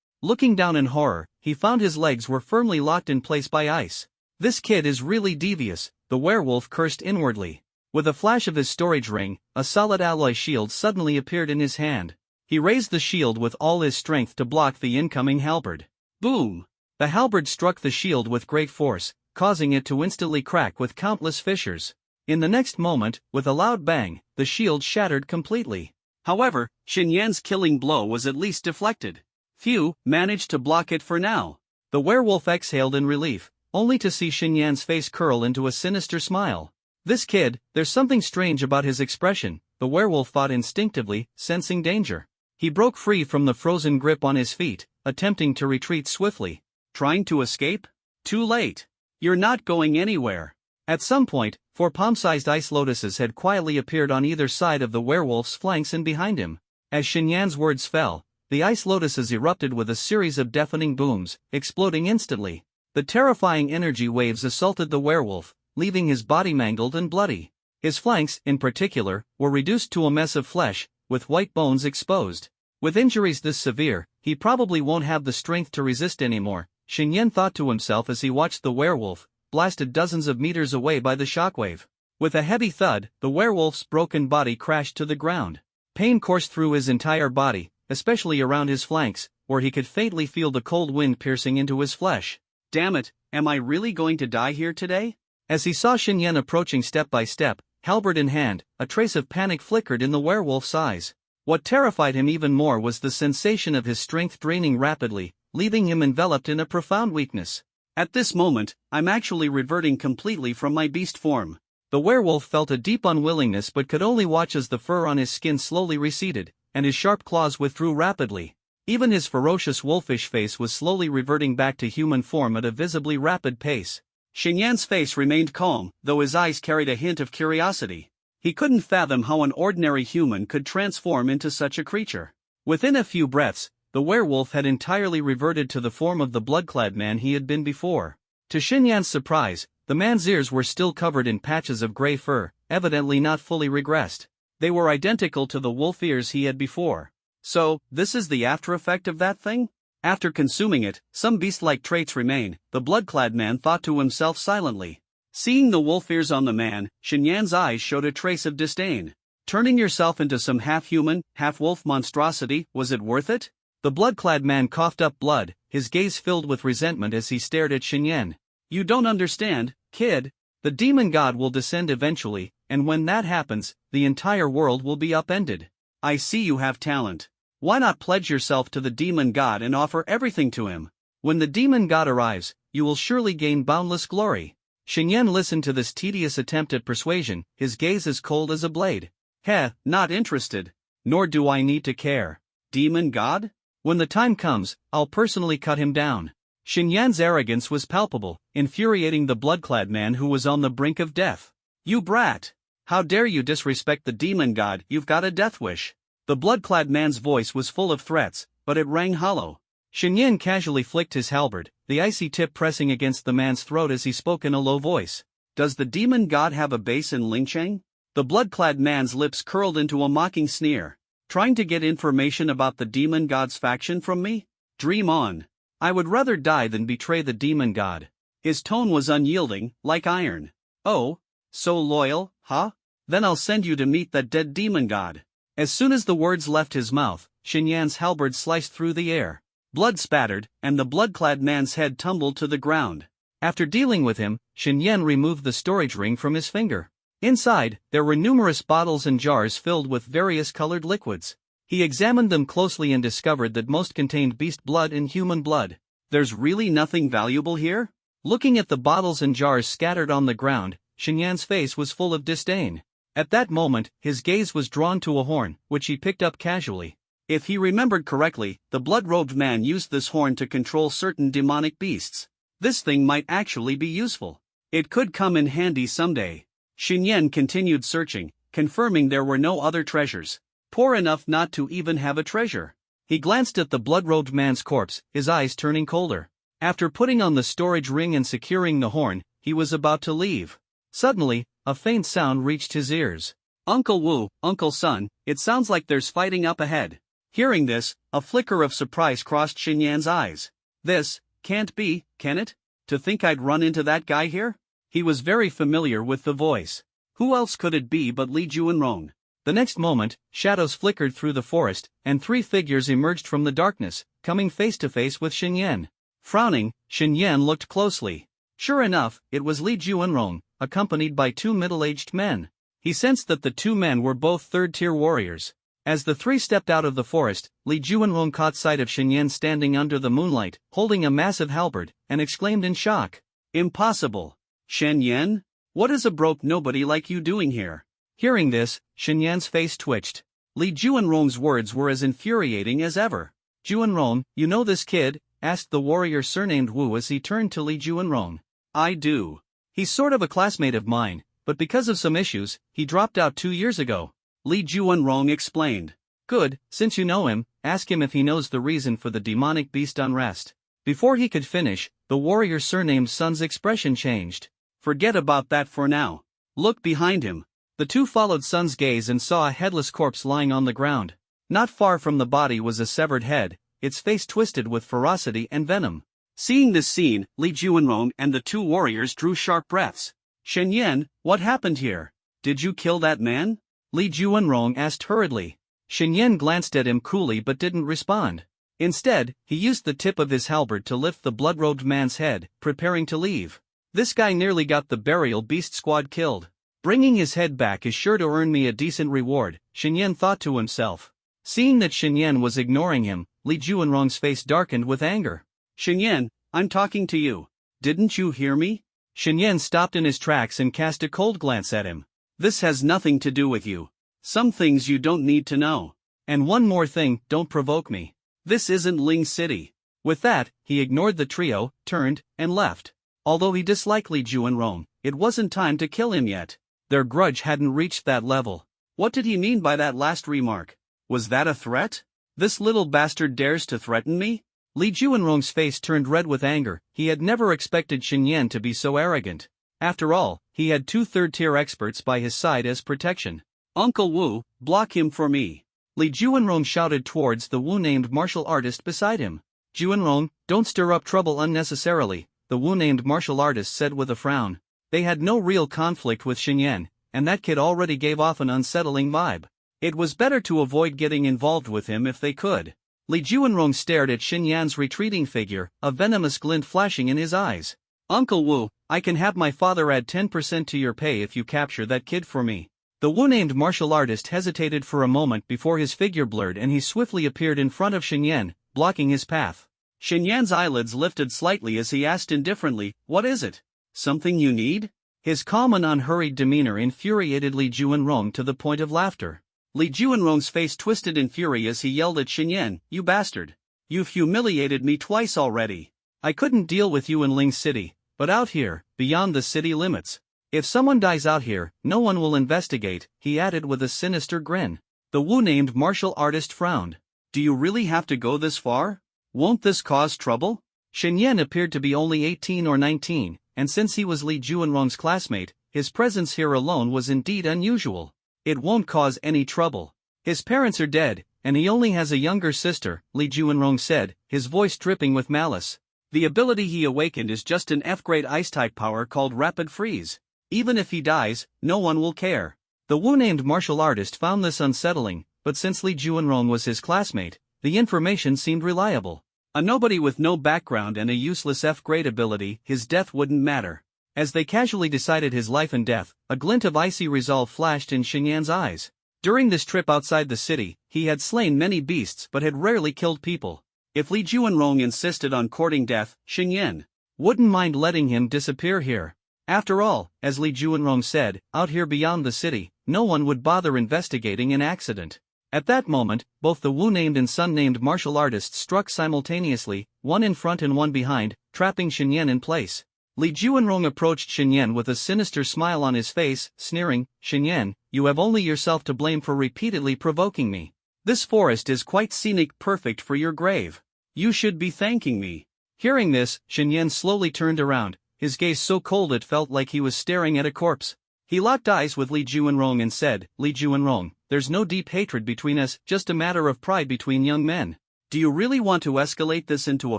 Looking down in horror, he found his legs were firmly locked in place by ice. "This kid is really devious," the werewolf cursed inwardly. With a flash of his storage ring, a solid alloy shield suddenly appeared in his hand. He raised the shield with all his strength to block the incoming halberd. Boom! The halberd struck the shield with great force, causing it to instantly crack with countless fissures. In the next moment, with a loud bang, the shield shattered completely. However, Xinyan's killing blow was at least deflected. Phew, managed to block it for now. The werewolf exhaled in relief, only to see Xinyan's face curl into a sinister smile. "This kid, there's something strange about his expression," the werewolf thought instinctively, sensing danger. He broke free from the frozen grip on his feet, attempting to retreat swiftly. "Trying to escape? Too late. You're not going anywhere." At some point, 4 palm-sized ice lotuses had quietly appeared on either side of the werewolf's flanks and behind him. As Xinyan's words fell, the ice lotuses erupted with a series of deafening booms, exploding instantly. The terrifying energy waves assaulted the werewolf, leaving his body mangled and bloody. His flanks, in particular, were reduced to a mess of flesh, with white bones exposed. With injuries this severe, he probably won't have the strength to resist anymore, Xinyan thought to himself as he watched the werewolf, blasted dozens of meters away by the shockwave. With a heavy thud, the werewolf's broken body crashed to the ground. Pain coursed through his entire body, especially around his flanks, where he could faintly feel the cold wind piercing into his flesh. "Damn it, am I really going to die here today?" As he saw Xinyan approaching step by step, halberd in hand, a trace of panic flickered in the werewolf's eyes. What terrified him even more was the sensation of his strength draining rapidly, leaving him enveloped in a profound weakness. "At this moment, I'm actually reverting completely from my beast form." The werewolf felt a deep unwillingness but could only watch as the fur on his skin slowly receded, and his sharp claws withdrew rapidly. Even his ferocious wolfish face was slowly reverting back to human form at a visibly rapid pace. Xinyan's face remained calm, though his eyes carried a hint of curiosity. He couldn't fathom how an ordinary human could transform into such a creature. Within a few breaths, the werewolf had entirely reverted to the form of the blood-clad man he had been before. To Xinyan's surprise, the man's ears were still covered in patches of gray fur, evidently not fully regressed. They were identical to the wolf ears he had before. So, this is the after-effect of that thing? After consuming it, some beast-like traits remain, the blood-clad man thought to himself silently. Seeing the wolf ears on the man, Xinyan's eyes showed a trace of disdain. Turning yourself into some half-human, half-wolf monstrosity, was it worth it? The blood-clad man coughed up blood, his gaze filled with resentment as he stared at Xinyan. You don't understand, kid. The demon god will descend eventually, and when that happens, the entire world will be upended. I see you have talent. Why not pledge yourself to the demon god and offer everything to him? When the demon god arrives, you will surely gain boundless glory. Xinyan listened to this tedious attempt at persuasion, his gaze as cold as a blade. Heh, not interested. Nor do I need to care. Demon god? When the time comes, I'll personally cut him down. Xinyan's arrogance was palpable, infuriating the blood-clad man who was on the brink of death. You brat! How dare you disrespect the demon god? You've got a death wish. The blood-clad man's voice was full of threats, but it rang hollow. Xinyan casually flicked his halberd, the icy tip pressing against the man's throat as he spoke in a low voice. Does the demon god have a base in Lingcheng? The blood-clad man's lips curled into a mocking sneer. Trying to get information about the demon god's faction from me? Dream on. I would rather die than betray the demon god. His tone was unyielding, like iron. Oh? So loyal, huh? Then I'll send you to meet that dead demon god. As soon as the words left his mouth, Xinyan's halberd sliced through the air. Blood spattered, and the blood-clad man's head tumbled to the ground. After dealing with him, Xinyan removed the storage ring from his finger. Inside, there were numerous bottles and jars filled with various colored liquids. He examined them closely and discovered that most contained beast blood and human blood. There's really nothing valuable here? Looking at the bottles and jars scattered on the ground, Xinyan's face was full of disdain. At that moment, his gaze was drawn to a horn, which he picked up casually. If he remembered correctly, the blood-robed man used this horn to control certain demonic beasts. This thing might actually be useful. It could come in handy someday. Xinyan continued searching, confirming there were no other treasures. Poor enough not to even have a treasure. He glanced at the blood-robed man's corpse, his eyes turning colder. After putting on the storage ring and securing the horn, he was about to leave. Suddenly, a faint sound reached his ears. Uncle Wu, Uncle Sun, it sounds like there's fighting up ahead. Hearing this, a flicker of surprise crossed Xinyan's eyes. This can't be, can it? To think I'd run into that guy here? He was very familiar with the voice. Who else could it be but Li Juanrong? The next moment, shadows flickered through the forest, and three figures emerged from the darkness, coming face to face with Xinyan. Frowning, Xinyan looked closely. Sure enough, it was Li Juanrong, accompanied by two middle-aged men. He sensed that the two men were both third-tier warriors. As the three stepped out of the forest, Li Juanrong caught sight of Xinyan standing under the moonlight, holding a massive halberd, and exclaimed in shock. Impossible! Xinyan? What is a broke nobody like you doing here? Hearing this, Xinyan's face twitched. Li Juanrong's words were as infuriating as ever. Juanrong, you know this kid? Asked the warrior surnamed Wu as he turned to Li Juanrong. I do. He's sort of a classmate of mine, but because of some issues, he dropped out 2 years ago. Li Juanrong explained. Good, since you know him, ask him if he knows the reason for the demonic beast unrest. Before he could finish, the warrior surnamed Sun's expression changed. Forget about that for now. Look behind him. The two followed Sun's gaze and saw a headless corpse lying on the ground. Not far from the body was a severed head, its face twisted with ferocity and venom. Seeing this scene, Li Juanrong and the two warriors drew sharp breaths. Xinyan, what happened here? Did you kill that man? Li Juanrong asked hurriedly. Xinyan glanced at him coolly but didn't respond. Instead, he used the tip of his halberd to lift the blood-robed man's head, preparing to leave. This guy nearly got the burial beast squad killed. Bringing his head back is sure to earn me a decent reward, Xinyan thought to himself. Seeing that Xinyan was ignoring him, Li Juanrong's face darkened with anger. Xinyan, I'm talking to you. Didn't you hear me? Xinyan stopped in his tracks and cast a cold glance at him. This has nothing to do with you. Some things you don't need to know. And one more thing, don't provoke me. This isn't Ling City. With that, he ignored the trio, turned, and left. Although he disliked Li Juanrong, it wasn't time to kill him yet. Their grudge hadn't reached that level. What did he mean by that last remark? Was that a threat? This little bastard dares to threaten me? Li Juanrong's face turned red with anger. He had never expected Xinyan to be so arrogant. After all, he had two third-tier experts by his side as protection. Uncle Wu, block him for me. Li Juanrong shouted towards the Wu-named martial artist beside him. Juanrong, don't stir up trouble unnecessarily, the Wu-named martial artist said with a frown. They had no real conflict with Xinyan, and that kid already gave off an unsettling vibe. It was better to avoid getting involved with him if they could. Li Juanrong stared at Xin Yan's retreating figure, a venomous glint flashing in his eyes. Uncle Wu, I can have my father add 10% to your pay if you capture that kid for me. The Wu-named martial artist hesitated for a moment before his figure blurred and he swiftly appeared in front of Xin Yan, blocking his path. Xin Yan's eyelids lifted slightly as he asked indifferently, "What is it? Something you need?" His calm and unhurried demeanor infuriated Li Juanrong to the point of laughter. Li Juanrong's face twisted in fury as he yelled at Xin Yan, "You bastard! You've humiliated me twice already. I couldn't deal with you in Ling City, but out here, beyond the city limits. If someone dies out here, no one will investigate," he added with a sinister grin. The Wu-named martial artist frowned. "Do you really have to go this far? Won't this cause trouble?" Xin Yan appeared to be only 18 or 19, and since he was Li Juanrong's classmate, his presence here alone was indeed unusual. "It won't cause any trouble. His parents are dead, and he only has a younger sister," Li Juanrong said, his voice dripping with malice. "The ability he awakened is just an F-grade ice-type power called Rapid Freeze. Even if he dies, no one will care." The Wu-named martial artist found this unsettling, but since Li Juanrong was his classmate, the information seemed reliable. A nobody with no background and a useless F-grade ability, his death wouldn't matter. As they casually decided his life and death, a glint of icy resolve flashed in Xin Yan's eyes. During this trip outside the city, he had slain many beasts but had rarely killed people. If Li Juanrong insisted on courting death, Xin Yan wouldn't mind letting him disappear here. After all, as Li Juanrong said, out here beyond the city, no one would bother investigating an accident. At that moment, both the Wu-named and Sun-named martial artists struck simultaneously, one in front and one behind, trapping Xin Yan in place. Li Juanrong approached Xin Yan with a sinister smile on his face, sneering, "Xin Yan, you have only yourself to blame for repeatedly provoking me. This forest is quite scenic, perfect for your grave. You should be thanking me." Hearing this, Xin Yan slowly turned around, his gaze so cold it felt like he was staring at a corpse. He locked eyes with Li Juanrong and said, "Li Juanrong, there's no deep hatred between us, just a matter of pride between young men. Do you really want to escalate this into a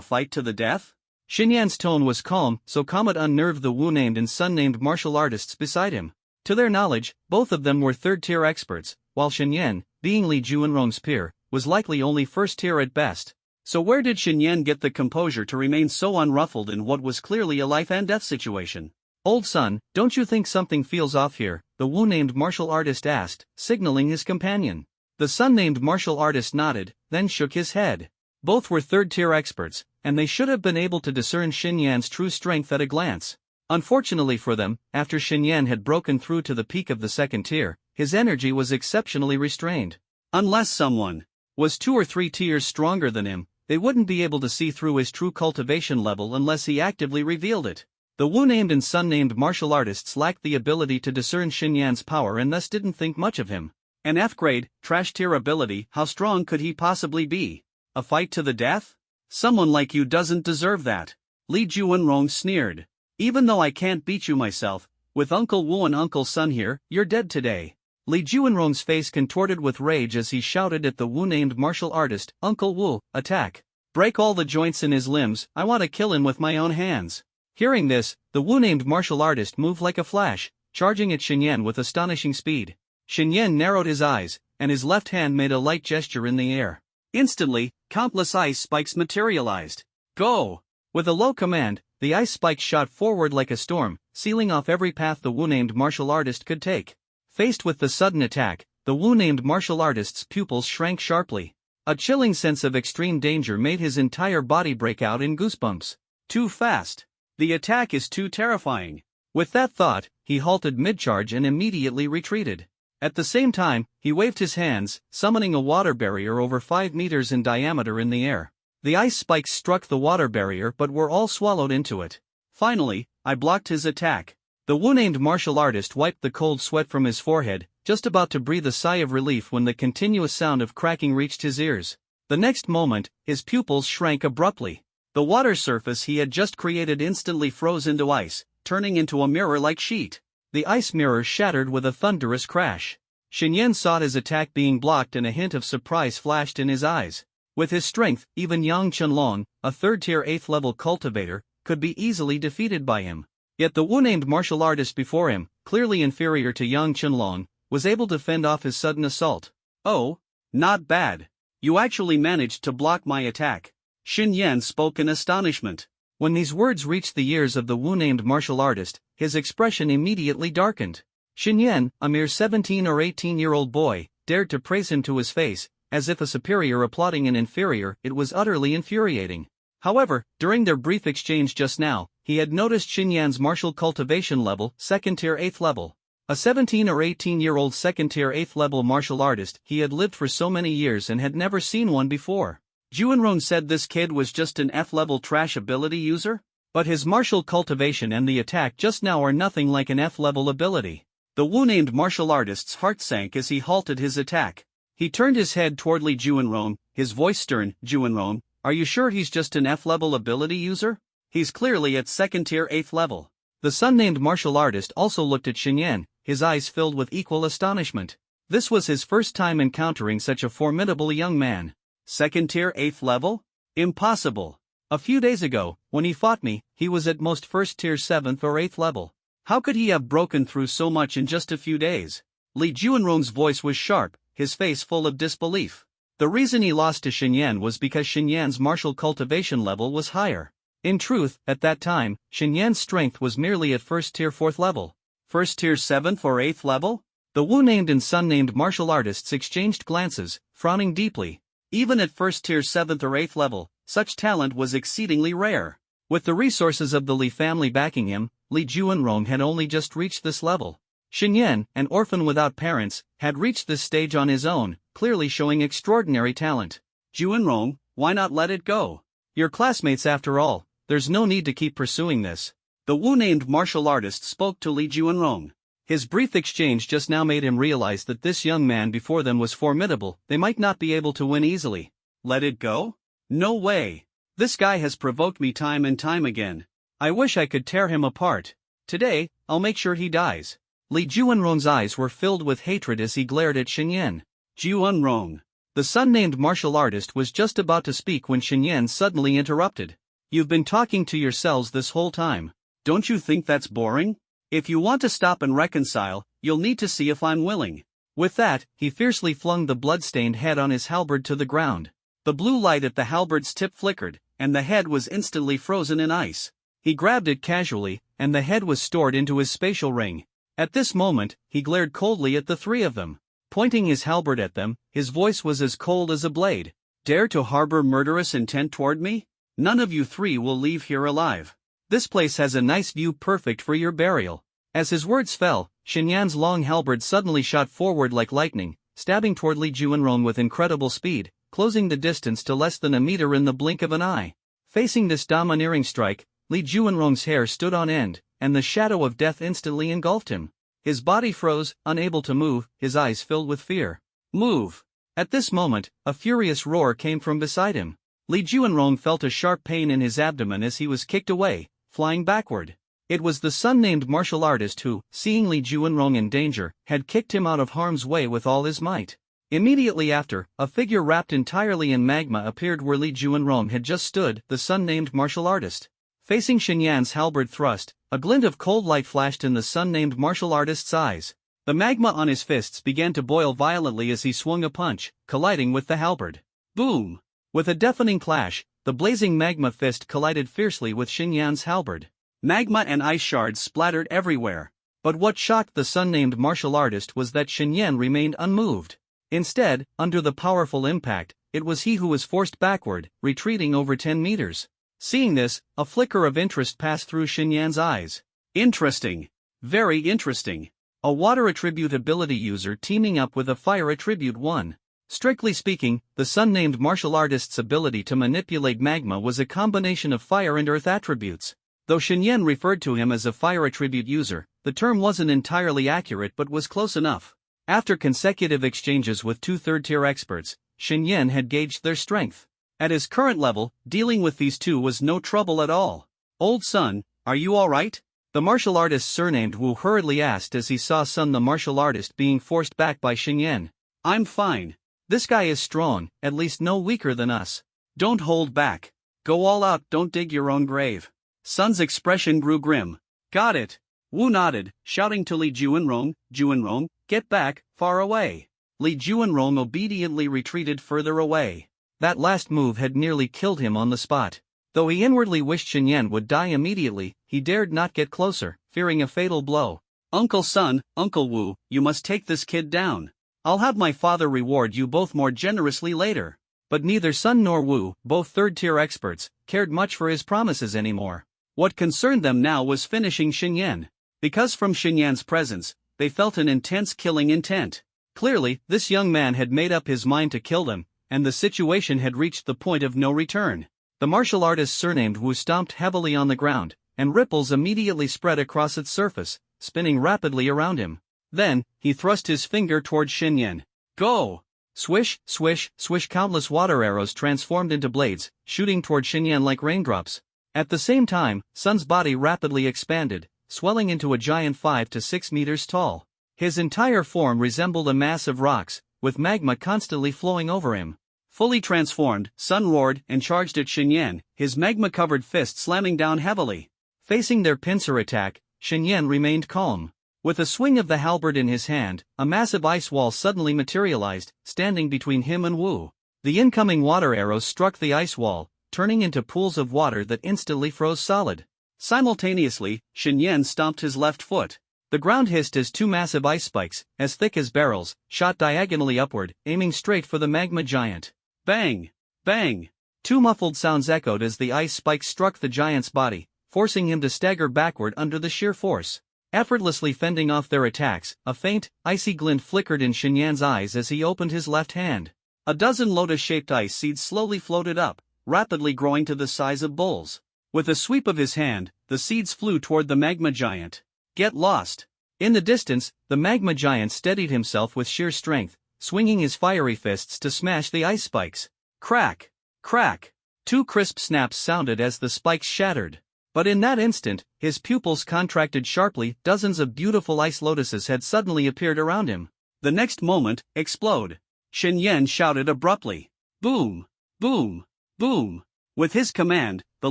fight to the death?" Xin Yan's tone was calm, so calm it unnerved the Wu-named and Sun-named martial artists beside him. To their knowledge, both of them were third-tier experts, while Xin Yan, being Li Juanrong's peer, was likely only first-tier at best. So where did Xin Yan get the composure to remain so unruffled in what was clearly a life-and-death situation? "Old son, don't you think something feels off here?" the Wu-named martial artist asked, signaling his companion. The Sun-named martial artist nodded, then shook his head. Both were third-tier experts, and they should have been able to discern Xin Yan's true strength at a glance. Unfortunately for them, after Xin Yan had broken through to the peak of the second tier, his energy was exceptionally restrained. Unless someone was 2 or 3 tiers stronger than him, they wouldn't be able to see through his true cultivation level unless he actively revealed it. The Wu-named and Sun-named martial artists lacked the ability to discern Xin Yan's power and thus didn't think much of him. An F-grade, trash-tier ability, how strong could he possibly be? A fight to the death? Someone like you doesn't deserve that. Li Juanrong sneered. "Even though I can't beat you myself, with Uncle Wu and Uncle Sun here, you're dead today." Li Juanrong's face contorted with rage as he shouted at the Wu-named martial artist, "Uncle Wu, attack. Break all the joints in his limbs, I want to kill him with my own hands." Hearing this, the Wu-named martial artist moved like a flash, charging at Xin Yan with astonishing speed. Xin Yan narrowed his eyes, and his left hand made a light gesture in the air. Instantly, countless ice spikes materialized. "Go!" With a low command, the ice spikes shot forward like a storm, sealing off every path the Wu-named martial artist could take. Faced with the sudden attack, the Wu-named martial artist's pupils shrank sharply. A chilling sense of extreme danger made his entire body break out in goosebumps. Too fast. The attack is too terrifying. With that thought, he halted mid-charge and immediately retreated. At the same time, he waved his hands, summoning a water barrier over 5 meters in diameter in the air. The ice spikes struck the water barrier but were all swallowed into it. "Finally, I blocked his attack." The Wu-named martial artist wiped the cold sweat from his forehead, just about to breathe a sigh of relief when the continuous sound of cracking reached his ears. The next moment, his pupils shrank abruptly. The water surface he had just created instantly froze into ice, turning into a mirror-like sheet. The ice mirror shattered with a thunderous crash. Xin Yan saw his attack being blocked and a hint of surprise flashed in his eyes. With his strength, even Yang Chenlong, a third-tier 8th-level cultivator, could be easily defeated by him. Yet the Wu-named martial artist before him, clearly inferior to Yang Chenlong, was able to fend off his sudden assault. "Oh, not bad. You actually managed to block my attack. Xin Yan spoke in astonishment. When these words reached the ears of the Wu-named martial artist, his expression immediately darkened. Xin Yan, a mere 17 or 18-year-old boy, dared to praise him to his face, as if a superior applauding an inferior. It was utterly infuriating. However, during their brief exchange just now, he had noticed Xin Yan's martial cultivation level, 2nd tier 8th level. A 17 or 18-year-old 2nd tier 8th level martial artist. He had lived for so many years and had never seen one before. Juanrong said this kid was just an F-level trash ability user? But his martial cultivation and the attack just now are nothing like an F-level ability. The Wu-named martial artist's heart sank as he halted his attack. He turned his head toward Li Juanrong, his voice stern. Juanrong, are you sure he's just an F-level ability user? He's clearly at 2nd tier 8th level. The sun-named martial artist also looked at Xin Yan, his eyes filled with equal astonishment. This was his first time encountering such a formidable young man. 2nd tier 8th level? Impossible. A few days ago, when he fought me, he was at most 1st tier 7th or 8th level. How could he have broken through so much in just a few days? Li Juanrong's voice was sharp, his face full of disbelief. The reason he lost to Xin Yan was because Xin Yan's martial cultivation level was higher. In truth, at that time, Xin Yan's strength was merely at 1st tier 4th level. 1st tier 7th or 8th level? The Wu-named and Sun-named martial artists exchanged glances, frowning deeply. Even at 1st tier 7th or 8th level, such talent was exceedingly rare. With the resources of the Li family backing him, Li Juanrong had only just reached this level. Xin Yan, an orphan without parents, had reached this stage on his own, clearly showing extraordinary talent. Juanrong, why not let it go? You're classmates after all, there's no need to keep pursuing this. The Wu-named martial artist spoke to Li Juanrong. His brief exchange just now made him realize that this young man before them was formidable. They might not be able to win easily. Let it go? No way. This guy has provoked me time and time again. I wish I could tear him apart. Today, I'll make sure he dies. Li Juanrong's eyes were filled with hatred as he glared at Xin Yan. Juanrong. The sun-named martial artist was just about to speak when Xin Yan suddenly interrupted. You've been talking to yourselves this whole time. Don't you think that's boring? If you want to stop and reconcile, you'll need to see if I'm willing. With that, he fiercely flung the blood-stained head on his halberd to the ground. The blue light at the halberd's tip flickered, and the head was instantly frozen in ice. He grabbed it casually, and the head was stored into his spatial ring. At this moment, he glared coldly at the three of them. Pointing his halberd at them, his voice was as cold as a blade. Dare to harbor murderous intent toward me? None of you three will leave here alive. This place has a nice view perfect for your burial. As his words fell, Xin Yan's long halberd suddenly shot forward like lightning, stabbing toward Li Juanrong with incredible speed, closing the distance to less than a meter in the blink of an eye. Facing this domineering strike, Li Juanrong's hair stood on end, and the shadow of death instantly engulfed him. His body froze, unable to move, his eyes filled with fear. Move! At this moment, a furious roar came from beside him. Li Juanrong felt a sharp pain in his abdomen as he was kicked away, flying backward. It was the sun-named martial artist who, seeing Li Juanrong in danger, had kicked him out of harm's way with all his might. Immediately after, a figure wrapped entirely in magma appeared where Li Juanrong had just stood, the sun-named martial artist. Facing Xin Yan's halberd thrust, a glint of cold light flashed in the sun-named martial artist's eyes. The magma on his fists began to boil violently as he swung a punch, colliding with the halberd. Boom! With a deafening clash, the blazing magma fist collided fiercely with Xin Yan's halberd. Magma and ice shards splattered everywhere. But what shocked the sun-named martial artist was that Xin Yan remained unmoved. Instead, under the powerful impact, it was he who was forced backward, retreating over 10 meters. Seeing this, a flicker of interest passed through Xin Yan's eyes. Interesting. Very interesting. A water attribute ability user teaming up with a fire attribute 1. Strictly speaking, the sun-named martial artist's ability to manipulate magma was a combination of fire and earth attributes. Though Xin Yan referred to him as a fire attribute user, the term wasn't entirely accurate but was close enough. After consecutive exchanges with two third-tier experts, Xin Yan had gauged their strength. At his current level, dealing with these two was no trouble at all. Old Sun, are you alright? The martial artist surnamed Wu hurriedly asked as he saw Sun the martial artist being forced back by Xin Yan. I'm fine. This guy is strong, at least no weaker than us. Don't hold back. Go all out, don't dig your own grave. Sun's expression grew grim. Got it. Wu nodded, shouting to Li Juanrong, Juanrong, get back, far away. Li Juanrong obediently retreated further away. That last move had nearly killed him on the spot. Though he inwardly wished Xinyan would die immediately, he dared not get closer, fearing a fatal blow. Uncle Sun, Uncle Wu, you must take this kid down. I'll have my father reward you both more generously later. But neither Sun nor Wu, both third-tier experts, cared much for his promises anymore. What concerned them now was finishing Xinyan. Because from Xinyan's presence, they felt an intense killing intent. Clearly, this young man had made up his mind to kill them, and the situation had reached the point of no return. The martial artist surnamed Wu stomped heavily on the ground, and ripples immediately spread across its surface, spinning rapidly around him. Then, he thrust his finger toward Xinyan. Go! Swish, swish, swish. Countless water arrows transformed into blades, shooting toward Xinyan like raindrops. At the same time, Sun's body rapidly expanded, swelling into a giant 5 to 6 meters tall. His entire form resembled a mass of rocks, with magma constantly flowing over him. Fully transformed, Sun roared and charged at Xinyan, his magma-covered fist slamming down heavily. Facing their pincer attack, Xinyan remained calm. With a swing of the halberd in his hand, a massive ice wall suddenly materialized, standing between him and Wu. The incoming water arrows struck the ice wall, turning into pools of water that instantly froze solid. Simultaneously, Xinyan stomped his left foot. The ground hissed as two massive ice spikes, as thick as barrels, shot diagonally upward, aiming straight for the magma giant. Bang! Bang! Two muffled sounds echoed as the ice spikes struck the giant's body, forcing him to stagger backward under the sheer force. Effortlessly fending off their attacks, a faint, icy glint flickered in Xinyan's eyes as he opened his left hand. A dozen lotus-shaped ice seeds slowly floated up, rapidly growing to the size of bowls. With a sweep of his hand, the seeds flew toward the magma giant. Get lost! In the distance, the magma giant steadied himself with sheer strength, swinging his fiery fists to smash the ice spikes. Crack! Crack! Two crisp snaps sounded as the spikes shattered. But in that instant, his pupils contracted sharply. Dozens of beautiful ice lotuses had suddenly appeared around him. The next moment, explode! Xinyan shouted abruptly. Boom! Boom! Boom! With his command, the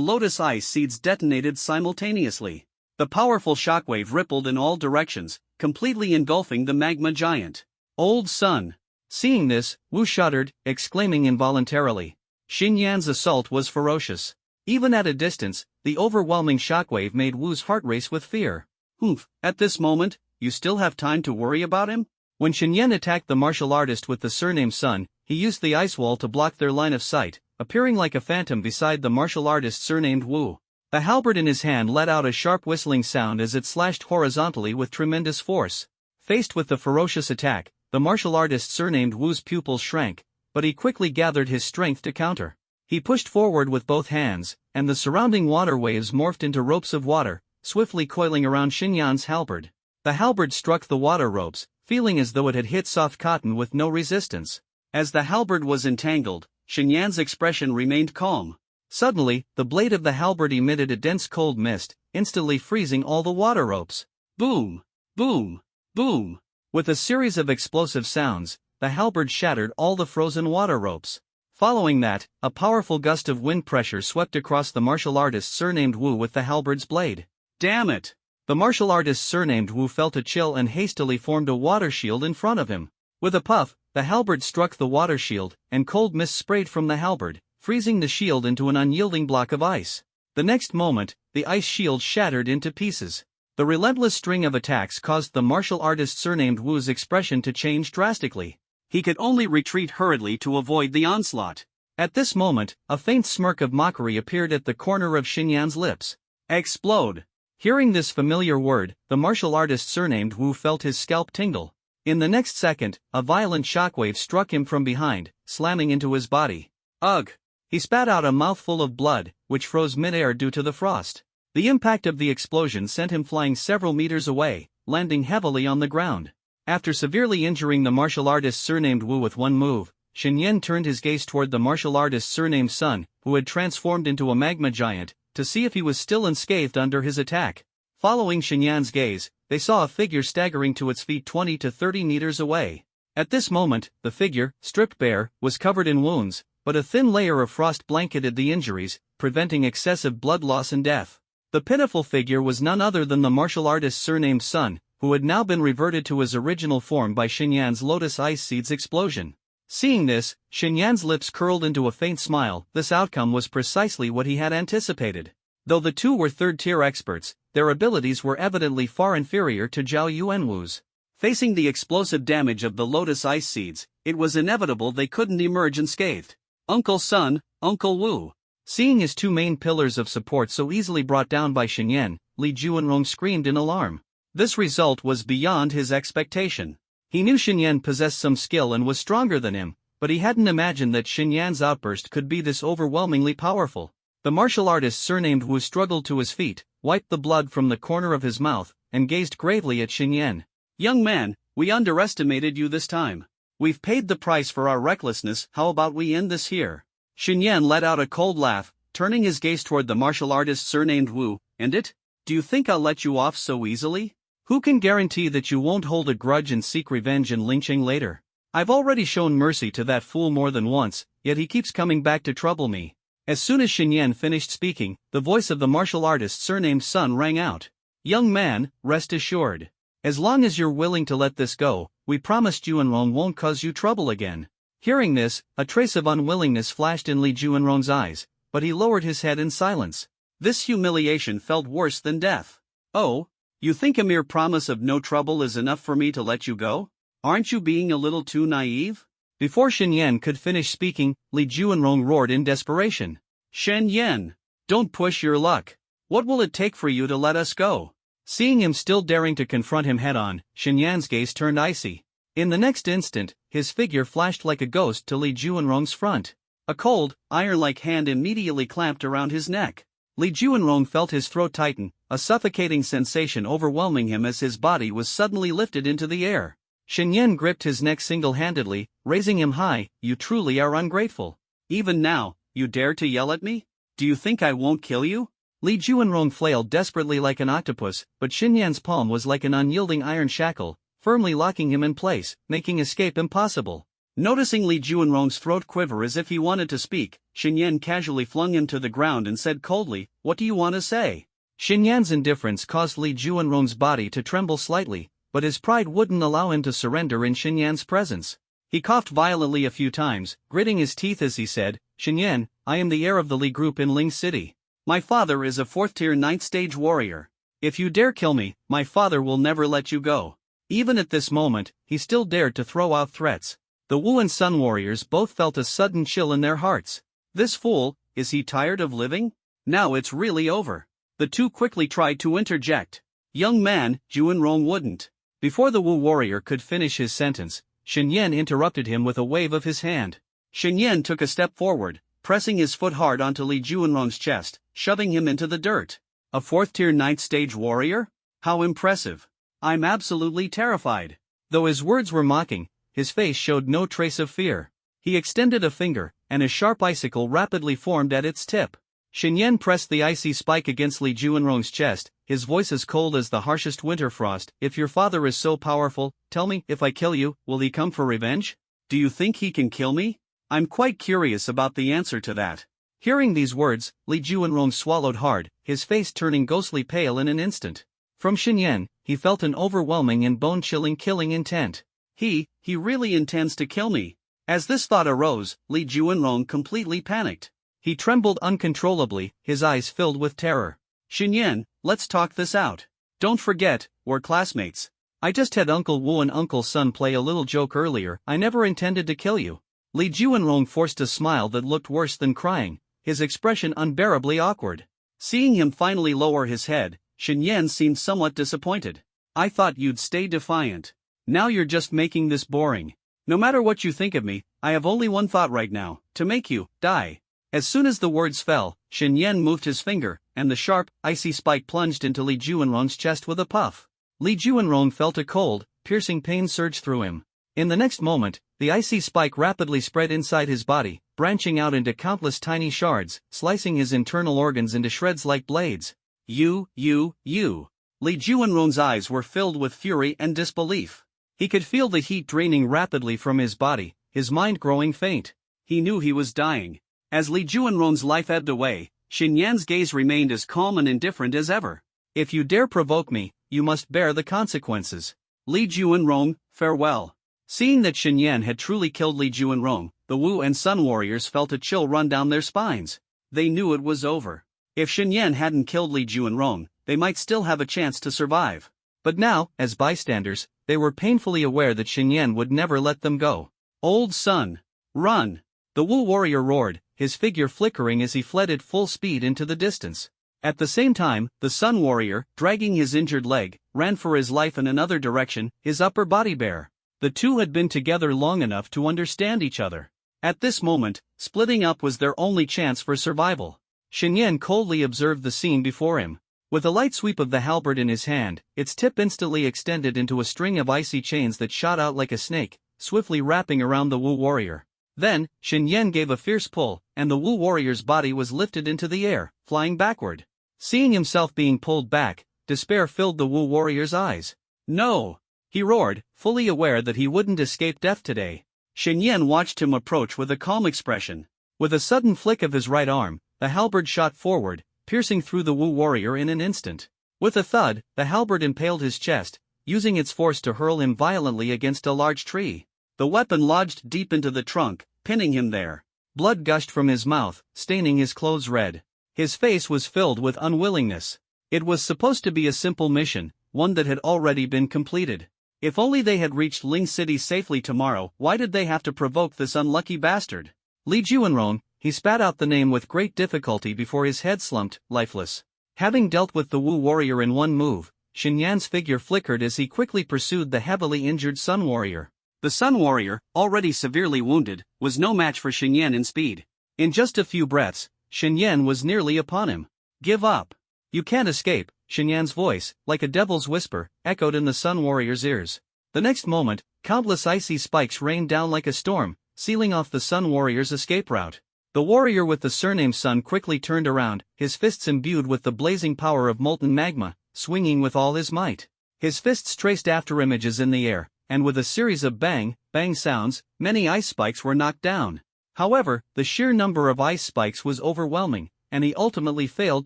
lotus ice seeds detonated simultaneously. The powerful shockwave rippled in all directions, completely engulfing the magma giant. Old Sun! Seeing this, Wu shuddered, exclaiming involuntarily. Xinyan's assault was ferocious. Even at a distance, the overwhelming shockwave made Wu's heart race with fear. Humph, at this moment, you still have time to worry about him? When Xinyan attacked the martial artist with the surname Sun, he used the ice wall to block their line of sight, appearing like a phantom beside the martial artist surnamed Wu. The halberd in his hand let out a sharp whistling sound as it slashed horizontally with tremendous force. Faced with the ferocious attack, the martial artist surnamed Wu's pupils shrank, but he quickly gathered his strength to counter. He pushed forward with both hands, and the surrounding water waves morphed into ropes of water, swiftly coiling around Xinyan's halberd. The halberd struck the water ropes, feeling as though it had hit soft cotton with no resistance. As the halberd was entangled, Xinyan's expression remained calm. Suddenly, the blade of the halberd emitted a dense cold mist, instantly freezing all the water ropes. Boom! Boom! Boom! With a series of explosive sounds, the halberd shattered all the frozen water ropes. Following that, a powerful gust of wind pressure swept across the martial artist surnamed Wu with the halberd's blade. Damn it! The martial artist surnamed Wu felt a chill and hastily formed a water shield in front of him. With a puff, the halberd struck the water shield, and cold mist sprayed from the halberd, freezing the shield into an unyielding block of ice. The next moment, the ice shield shattered into pieces. The relentless string of attacks caused the martial artist surnamed Wu's expression to change drastically. He could only retreat hurriedly to avoid the onslaught. At this moment, a faint smirk of mockery appeared at the corner of Xinyan's lips. Explode! Hearing this familiar word, the martial artist surnamed Wu felt his scalp tingle. In the next second, a violent shockwave struck him from behind, slamming into his body. Ugh! He spat out a mouthful of blood, which froze mid-air due to the frost. The impact of the explosion sent him flying several meters away, landing heavily on the ground. After severely injuring the martial artist surnamed Wu with one move, Xinyan turned his gaze toward the martial artist surnamed Sun, who had transformed into a magma giant, to see if he was still unscathed under his attack. Following Xinyan's gaze, they saw a figure staggering to its feet 20 to 30 meters away. At this moment, the figure, stripped bare, was covered in wounds, but a thin layer of frost blanketed the injuries, preventing excessive blood loss and death. The pitiful figure was none other than the martial artist surnamed Sun, who had now been reverted to his original form by Xinyan's Lotus Ice Seeds explosion. Seeing this, Xinyan's lips curled into a faint smile. This outcome was precisely what he had anticipated. Though the two were third-tier experts, their abilities were evidently far inferior to Zhao Yuanwu's. Facing the explosive damage of the Lotus Ice Seeds, it was inevitable they couldn't emerge unscathed. Uncle Sun, Uncle Wu. Seeing his two main pillars of support so easily brought down by Xinyan, Li Juanrong screamed in alarm. This result was beyond his expectation. He knew Xinyan possessed some skill and was stronger than him, but he hadn't imagined that Xinyan's outburst could be this overwhelmingly powerful. The martial artist surnamed Wu struggled to his feet, wiped the blood from the corner of his mouth, and gazed gravely at Xinyan. "Young man, we underestimated you this time. We've paid the price for our recklessness, how about we end this here?" Xinyan let out a cold laugh, turning his gaze toward the martial artist surnamed Wu. "End it? Do you think I'll let you off so easily? Who can guarantee that you won't hold a grudge and seek revenge and lynching later? I've already shown mercy to that fool more than once, yet he keeps coming back to trouble me." As soon as Xinyan finished speaking, the voice of the martial artist surnamed Sun rang out. "Young man, rest assured. As long as you're willing to let this go, we promise Juanrong won't cause you trouble again." Hearing this, a trace of unwillingness flashed in Li Juanrong's eyes, but he lowered his head in silence. This humiliation felt worse than death. "Oh? You think a mere promise of no trouble is enough for me to let you go? Aren't you being a little too naive?" Before Xinyan could finish speaking, Li Juanrong roared in desperation. "Shen Yan! Don't push your luck. What will it take for you to let us go?" Seeing him still daring to confront him head-on, Xinyan's gaze turned icy. In the next instant, his figure flashed like a ghost to Li Juanrong's front. A cold, iron-like hand immediately clamped around his neck. Li Juanrong felt his throat tighten, a suffocating sensation overwhelming him as his body was suddenly lifted into the air. Xinyan gripped his neck single-handedly, raising him high. "You truly are ungrateful. Even now, you dare to yell at me? Do you think I won't kill you?" Li Juanrong flailed desperately like an octopus, but Xinyan's palm was like an unyielding iron shackle, firmly locking him in place, making escape impossible. Noticing Li Juanrong's throat quiver as if he wanted to speak, Xinyan casually flung him to the ground and said coldly, "What do you want to say?" Xinyan's indifference caused Li Juanrong's body to tremble slightly, but his pride wouldn't allow him to surrender in Xinyan's presence. He coughed violently a few times, gritting his teeth as he said, "Xinyan, I am the heir of the Li group in Ling City. My father is a 4th-tier 9th-stage warrior. If you dare kill me, my father will never let you go." Even at this moment, he still dared to throw out threats. The Wu and Sun warriors both felt a sudden chill in their hearts. This fool, is he tired of living? Now it's really over. The two quickly tried to interject. "Young man," Juanrong wouldn't. Before the Wu warrior could finish his sentence, Xinyan interrupted him with a wave of his hand. Xinyan took a step forward, pressing his foot hard onto Li Juanrong's chest, shoving him into the dirt. "A 4th-tier 9th-stage warrior? How impressive. I'm absolutely terrified." Though his words were mocking, his face showed no trace of fear. He extended a finger, and a sharp icicle rapidly formed at its tip. Xinyan pressed the icy spike against Li Juanrong's chest, his voice as cold as the harshest winter frost. "If your father is so powerful, tell me, if I kill you, will he come for revenge? Do you think he can kill me? I'm quite curious about the answer to that." Hearing these words, Li Juanrong swallowed hard, his face turning ghostly pale in an instant. From Xinyan, he felt an overwhelming and bone-chilling killing intent. He really intends to kill me. As this thought arose, Li Juanrong completely panicked. He trembled uncontrollably, his eyes filled with terror. "Xinyan, let's talk this out. Don't forget, we're classmates. I just had Uncle Wu and Uncle Sun play a little joke earlier. I never intended to kill you." Li Juanrong forced a smile that looked worse than crying, his expression unbearably awkward. Seeing him finally lower his head, Xinyan seemed somewhat disappointed. "I thought you'd stay defiant. Now you're just making this boring. No matter what you think of me, I have only one thought right now, to make you die." As soon as the words fell, Xinyan moved his finger, and the sharp, icy spike plunged into Li Juanrong's chest with a puff. Li Juanrong felt a cold, piercing pain surge through him. In the next moment, the icy spike rapidly spread inside his body, branching out into countless tiny shards, slicing his internal organs into shreds like blades. You. Li Juanrong's eyes were filled with fury and disbelief. He could feel the heat draining rapidly from his body, his mind growing faint. He knew he was dying. As Li Juanrong's life ebbed away, Xinyan's gaze remained as calm and indifferent as ever. If you dare provoke me, you must bear the consequences. Li Juanrong, farewell. Seeing that Shen Yan had truly killed Li Juanrong, the Wu and Sun warriors felt a chill run down their spines. They knew it was over. If Shen Yan hadn't killed Li Juanrong, they might still have a chance to survive. But now, as bystanders, they were painfully aware that Shen Yan would never let them go. Old Sun, run! The Wu warrior roared, his figure flickering as he fled at full speed into the distance. At the same time, the Sun warrior, dragging his injured leg, ran for his life in another direction, his upper body bare. The two had been together long enough to understand each other. At this moment, splitting up was their only chance for survival. Shen Yan coldly observed the scene before him. With a light sweep of the halberd in his hand, its tip instantly extended into a string of icy chains that shot out like a snake, swiftly wrapping around the Wu warrior. Then, Shen Yan gave a fierce pull, and the Wu warrior's body was lifted into the air, flying backward. Seeing himself being pulled back, despair filled the Wu warrior's eyes. No! He roared, fully aware that he wouldn't escape death today. Shen Yan watched him approach with a calm expression. With a sudden flick of his right arm, the halberd shot forward, piercing through the Wu warrior in an instant. With a thud, the halberd impaled his chest, using its force to hurl him violently against a large tree. The weapon lodged deep into the trunk, pinning him there. Blood gushed from his mouth, staining his clothes red. His face was filled with unwillingness. It was supposed to be a simple mission, one that had already been completed. If only they had reached Ling City safely tomorrow, why did they have to provoke this unlucky bastard? Li Juanrong, he spat out the name with great difficulty before his head slumped, lifeless. Having dealt with the Wu warrior in one move, Shen Yan's figure flickered as he quickly pursued the heavily injured Sun warrior. The Sun warrior, already severely wounded, was no match for Shen Yan in speed. In just a few breaths, Shen Yan was nearly upon him. Give up. You can't escape, Shen Yan's voice, like a devil's whisper, echoed in the Sun warrior's ears. The next moment, countless icy spikes rained down like a storm, sealing off the Sun warrior's escape route. The warrior with the surname Sun quickly turned around, his fists imbued with the blazing power of molten magma, swinging with all his might. His fists traced after images in the air, and with a series of bang, bang sounds, many ice spikes were knocked down. However, the sheer number of ice spikes was overwhelming, and he ultimately failed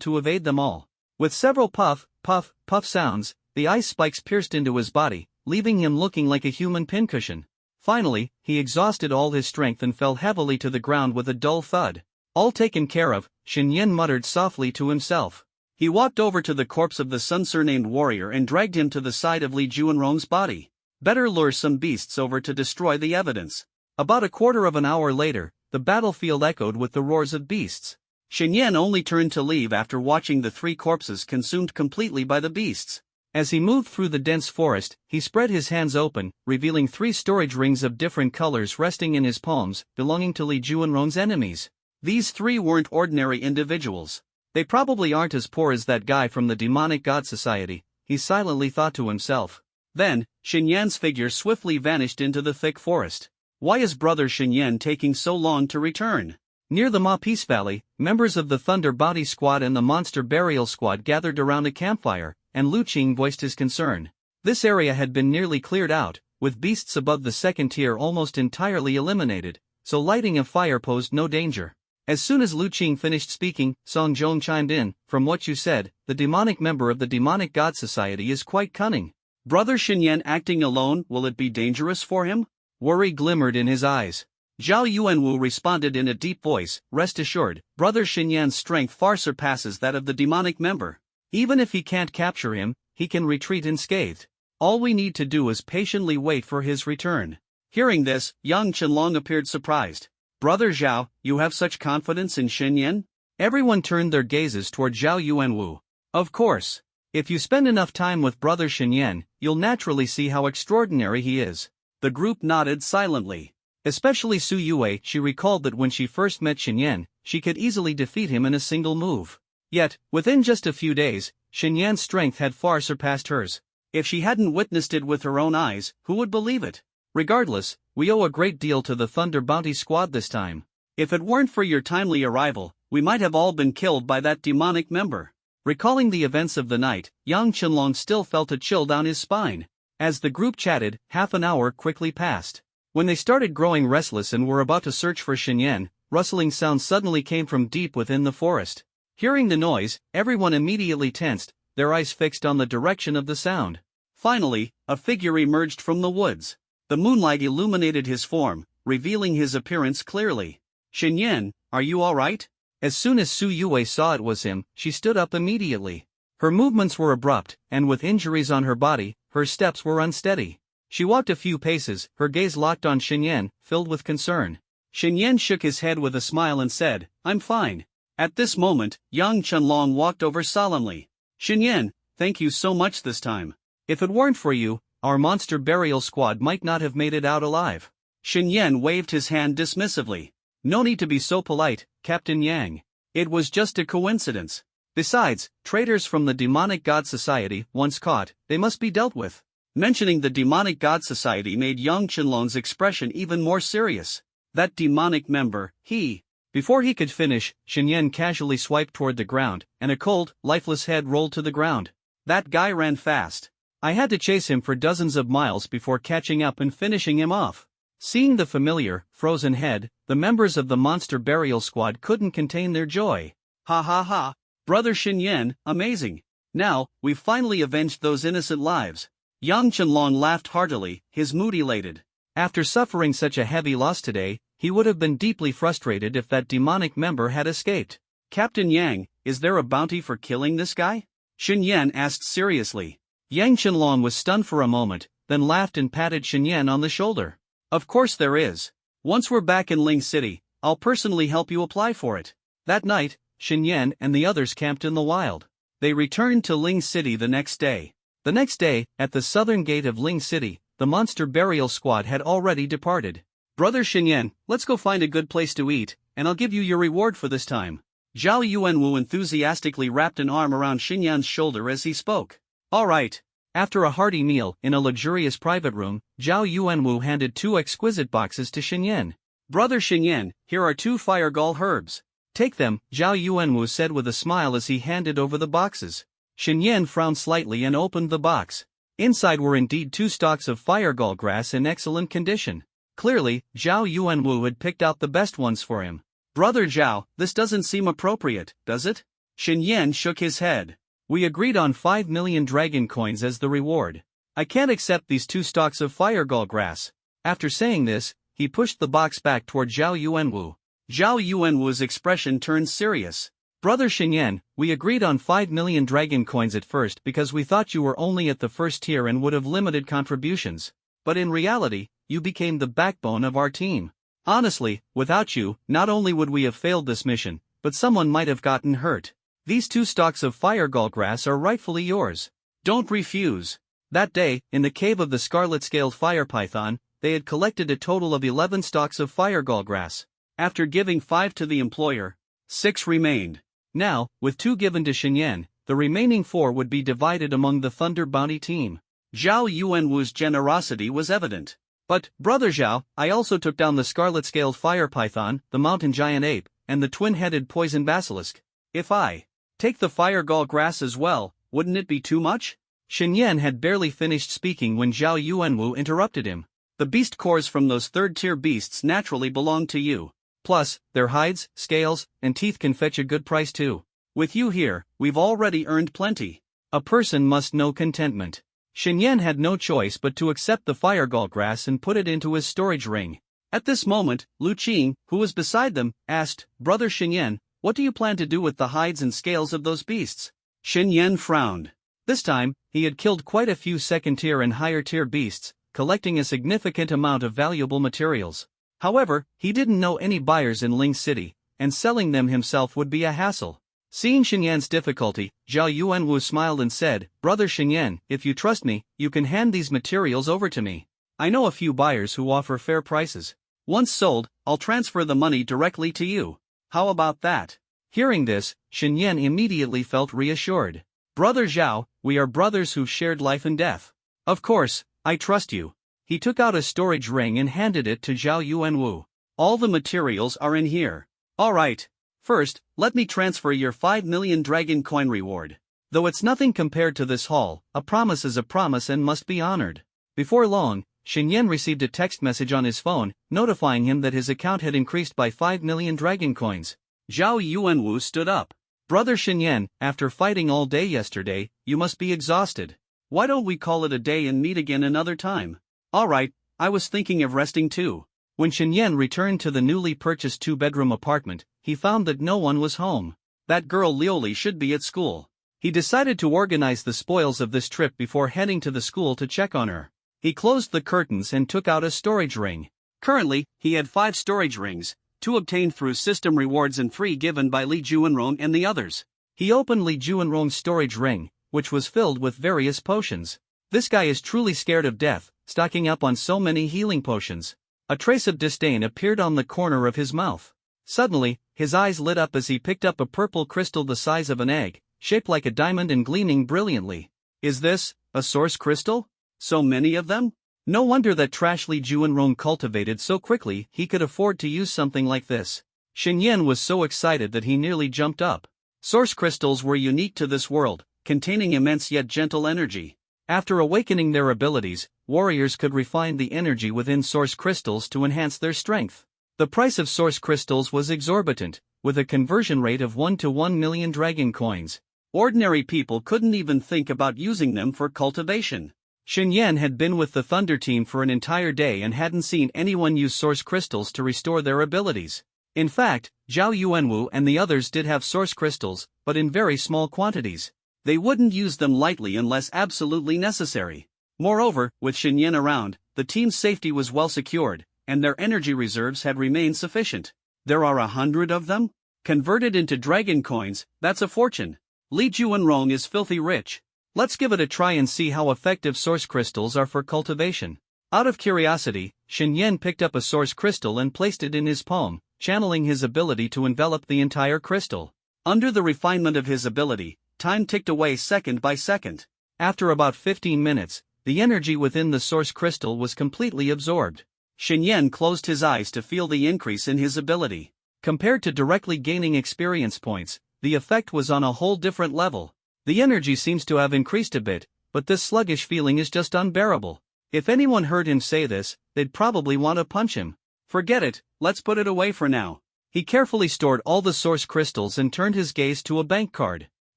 to evade them all. With several puff, puff, puff sounds, the ice spikes pierced into his body, leaving him looking like a human pincushion. Finally, he exhausted all his strength and fell heavily to the ground with a dull thud. All taken care of, Shen Yan muttered softly to himself. He walked over to the corpse of the Sun-surnamed warrior and dragged him to the side of Li Juanrong's body. Better lure some beasts over to destroy the evidence. About a quarter of an hour later, the battlefield echoed with the roars of beasts. Shen Yan only turned to leave after watching the three corpses consumed completely by the beasts. As he moved through the dense forest, he spread his hands open, revealing 3 storage rings of different colors resting in his palms, belonging to Li Juanrong's enemies. These 3 weren't ordinary individuals. They probably aren't as poor as that guy from the demonic god society, he silently thought to himself. Then, Shen Yan's figure swiftly vanished into the thick forest. Why is brother Shen Yan taking so long to return? Near the Ma Peace Valley, members of the Thunder Bounty Squad and the Monster Burial Squad gathered around a campfire, and Lu Qing voiced his concern. This area had been nearly cleared out, with beasts above the second tier almost entirely eliminated, so lighting a fire posed no danger. As soon as Lu Qing finished speaking, Song Zhong chimed in, "From what you said, the demonic member of the Demonic God Society is quite cunning. Brother Shen Yan acting alone, will it be dangerous for him?" Worry glimmered in his eyes. Zhao Yuanwu responded in a deep voice, "Rest assured, brother Shen Yan's strength far surpasses that of the demonic member. Even if he can't capture him, he can retreat unscathed. All we need to do is patiently wait for his return." Hearing this, Yang Qianlong appeared surprised. "Brother Zhao, you have such confidence in Shen Yan?" Everyone turned their gazes toward Zhao Yuanwu. "Of course. If you spend enough time with brother Shen Yan, you'll naturally see how extraordinary he is." The group nodded silently. Especially Su Yue, she recalled that when she first met Shen Yan, she could easily defeat him in a single move. Yet, within just a few days, Shen Yan's strength had far surpassed hers. If she hadn't witnessed it with her own eyes, who would believe it? Regardless, we owe a great deal to the Thunder Bounty Squad this time. If it weren't for your timely arrival, we might have all been killed by that demonic member. Recalling the events of the night, Yang Qianlong still felt a chill down his spine. As the group chatted, half an hour quickly passed. When they started growing restless and were about to search for Shen Yan, rustling sounds suddenly came from deep within the forest. Hearing the noise, everyone immediately tensed, their eyes fixed on the direction of the sound. Finally, a figure emerged from the woods. The moonlight illuminated his form, revealing his appearance clearly. "Xinyan, are you all right?" As soon as Su Yue saw it was him, she stood up immediately. Her movements were abrupt, and with injuries on her body, her steps were unsteady. She walked a few paces, her gaze locked on Xinyan, filled with concern. Xinyan shook his head with a smile and said, "I'm fine." At this moment, Yang Chenlong walked over solemnly. "Xinyan, thank you so much this time. If it weren't for you, our monster burial squad might not have made it out alive." Xinyan waved his hand dismissively. "No need to be so polite, Captain Yang. It was just a coincidence. Besides, traitors from the Demonic God Society, once caught, they must be dealt with." Mentioning the Demonic God Society made Yang Chenlong's expression even more serious. That demonic member, he. Before he could finish, Xinyan casually swiped toward the ground, and a cold, lifeless head rolled to the ground. "That guy ran fast. I had to chase him for dozens of miles before catching up and finishing him off." Seeing the familiar, frozen head, the members of the monster burial squad couldn't contain their joy. "Ha ha ha! Brother Xinyan, amazing! Now, we've finally avenged those innocent lives." Yang Chenlong laughed heartily, his mood elated. After suffering such a heavy loss today, he would have been deeply frustrated if that demonic member had escaped. "Captain Yang, is there a bounty for killing this guy?" Xinyan asked seriously. Yang Chenlong was stunned for a moment, then laughed and patted Xinyan on the shoulder. "Of course there is. Once we're back in Ling City, I'll personally help you apply for it." That night, Xinyan and the others camped in the wild. They returned to Ling City the next day. The next day, at the southern gate of Ling City, the monster burial squad had already departed. "Brother Xinyan, let's go find a good place to eat, and I'll give you your reward for this time." Zhao Yuanwu enthusiastically wrapped an arm around Xinyan's shoulder as he spoke. "All right." After a hearty meal in a luxurious private room, Zhao Yuanwu handed 2 exquisite boxes to Xinyan. "Brother Xinyan, here are 2 firegall herbs. Take them," Zhao Yuanwu said with a smile as he handed over the boxes. Xinyan frowned slightly and opened the box. Inside were indeed 2 stalks of firegall grass in excellent condition. Clearly, Zhao Yuanwu had picked out the best ones for him. "Brother Zhao, this doesn't seem appropriate, does it?" Xinyan shook his head. "We agreed on 5 million dragon coins as the reward. I can't accept these 2 stalks of firegall grass." After saying this, he pushed the box back toward Zhao Yuanwu. Zhao Yuanwu's expression turned serious. "Brother Xinyan, we agreed on 5 million dragon coins at first because we thought you were only at the first tier and would have limited contributions. But in reality, you became the backbone of our team. Honestly, without you, not only would we have failed this mission, but someone might have gotten hurt. These 2 stalks of firegall grass are rightfully yours. Don't refuse." That day, in the cave of the scarlet-scaled fire python, they had collected a total of 11 stalks of firegall grass. After giving 5 to the employer, 6 remained. Now, with 2 given to Xinyan, the remaining 4 would be divided among the Thunder Bounty team. Zhao Yuanwu's generosity was evident. "But, Brother Zhao, I also took down the scarlet-scaled fire python, the mountain giant ape, and the twin-headed poison basilisk. If I take the firegall grass as well, wouldn't it be too much?" Xinyan had barely finished speaking when Zhao Yuanwu interrupted him. "The beast cores from those third-tier beasts naturally belong to you. Plus, their hides, scales, and teeth can fetch a good price too. With you here, we've already earned plenty. A person must know contentment." Xinyan had no choice but to accept the firegall grass and put it into his storage ring. At this moment, Lu Qing, who was beside them, asked, "Brother Xinyan, what do you plan to do with the hides and scales of those beasts?" Xinyan frowned. This time, he had killed quite a few second-tier and higher-tier beasts, collecting a significant amount of valuable materials. However, he didn't know any buyers in Ling City, and selling them himself would be a hassle. Seeing Xinyan's difficulty, Zhao Yuanwu smiled and said, "Brother Xinyan, if you trust me, you can hand these materials over to me. I know a few buyers who offer fair prices. Once sold, I'll transfer the money directly to you. How about that?" Hearing this, Xinyan immediately felt reassured. "Brother Zhao, we are brothers who've shared life and death. Of course, I trust you." He took out a storage ring and handed it to Zhao Yuanwu. "All the materials are in here. All right. First, let me transfer your 5 million dragon coin reward. Though it's nothing compared to this haul, a promise is a promise and must be honored." Before long, Xinyan received a text message on his phone, notifying him that his account had increased by 5 million dragon coins. Zhao Yuanwu stood up. Brother Shenyan, after fighting all day yesterday, you must be exhausted. Why don't we call it a day and meet again another time? Alright, I was thinking of resting too. When Shenyan returned to the newly purchased two-bedroom apartment, he found that no one was home. That girl Lioli should be at school. He decided to organize the spoils of this trip before heading to the school to check on her. He closed the curtains and took out a storage ring. Currently, he had 5 storage rings, 2 obtained through system rewards and 3 given by Li Juanrong and the others. He opened Li Juanrong's storage ring, which was filled with various potions. This guy is truly scared of death, stocking up on so many healing potions. A trace of disdain appeared on the corner of his mouth. Suddenly, his eyes lit up as he picked up a purple crystal the size of an egg, shaped like a diamond and gleaming brilliantly. Is this a source crystal? So many of them? No wonder that trash Li Juanrong cultivated so quickly. He could afford to use something like this. Shenyan was so excited that he nearly jumped up. Source crystals were unique to this world, containing immense yet gentle energy. After awakening their abilities, warriors could refine the energy within source crystals to enhance their strength. The price of source crystals was exorbitant, with a conversion rate of 1 to 1 million dragon coins. Ordinary people couldn't even think about using them for cultivation. Shenyan had been with the Thunder team for an entire day and hadn't seen anyone use source crystals to restore their abilities. In fact, Zhao Yuanwu and the others did have source crystals, but in very small quantities. They wouldn't use them lightly unless absolutely necessary. Moreover, with Shenyan around, the team's safety was well secured, and their energy reserves had remained sufficient. There are 100 of them? Converted into dragon coins, that's a fortune. Li Juanrong is filthy rich. Let's give it a try and see how effective source crystals are for cultivation. Out of curiosity, Shenyan picked up a source crystal and placed it in his palm, channeling his ability to envelop the entire crystal. Under the refinement of his ability, time ticked away second by second. After about 15 minutes, the energy within the source crystal was completely absorbed. Shenyan closed his eyes to feel the increase in his ability. Compared to directly gaining experience points, the effect was on a whole different level. The energy seems to have increased a bit, but this sluggish feeling is just unbearable. If anyone heard him say this, they'd probably want to punch him. Forget it, let's put it away for now. He carefully stored all the source crystals and turned his gaze to a bank card.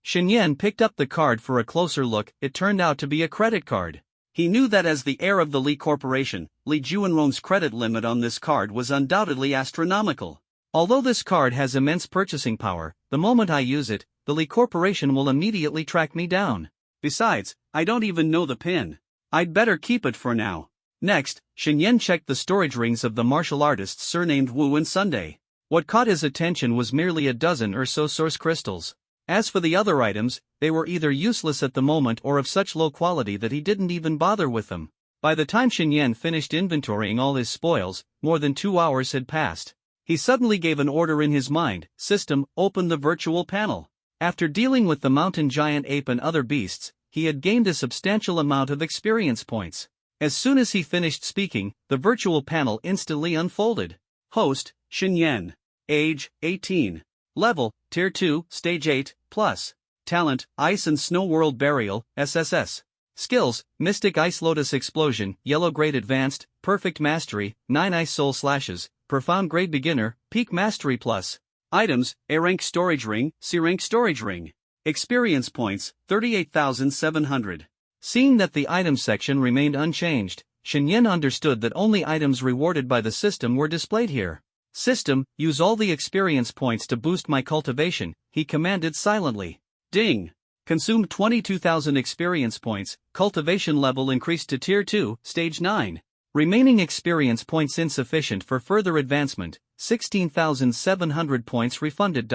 Shenyan picked up the card for a closer look. It turned out to be a credit card. He knew that as the heir of the Li Corporation, Li Juanrong's credit limit on this card was undoubtedly astronomical. Although this card has immense purchasing power, the moment I use it, the Li Corporation will immediately track me down. Besides, I don't even know the PIN. I'd better keep it for now. Next, Shenyan checked the storage rings of the martial artists surnamed Wu and Sunday. What caught his attention was merely a dozen or so source crystals. As for the other items, they were either useless at the moment or of such low quality that he didn't even bother with them. By the time Shenyan finished inventorying all his spoils, more than 2 hours had passed. He suddenly gave an order in his mind. System, open the virtual panel. After dealing with the mountain giant ape and other beasts, he had gained a substantial amount of experience points. As soon as he finished speaking, the virtual panel instantly unfolded. Host, Shenyan. Age, 18. Level, Tier 2, Stage 8, plus. Talent, Ice and Snow World Burial, SSS. Skills, Mystic Ice Lotus Explosion, Yellow Grade Advanced, Perfect Mastery, 9 Ice Soul Slashes, Profound Grade Beginner, Peak Mastery Plus. Items, A-Rank Storage Ring, C-Rank Storage Ring. Experience points, 38,700. Seeing that the item section remained unchanged, Shenyan understood that only items rewarded by the system were displayed here. System, use all the experience points to boost my cultivation, he commanded silently. Ding! Consumed 22,000 experience points, cultivation level increased to Tier 2, Stage 9. Remaining experience points insufficient for further advancement, 16,700 points refunded.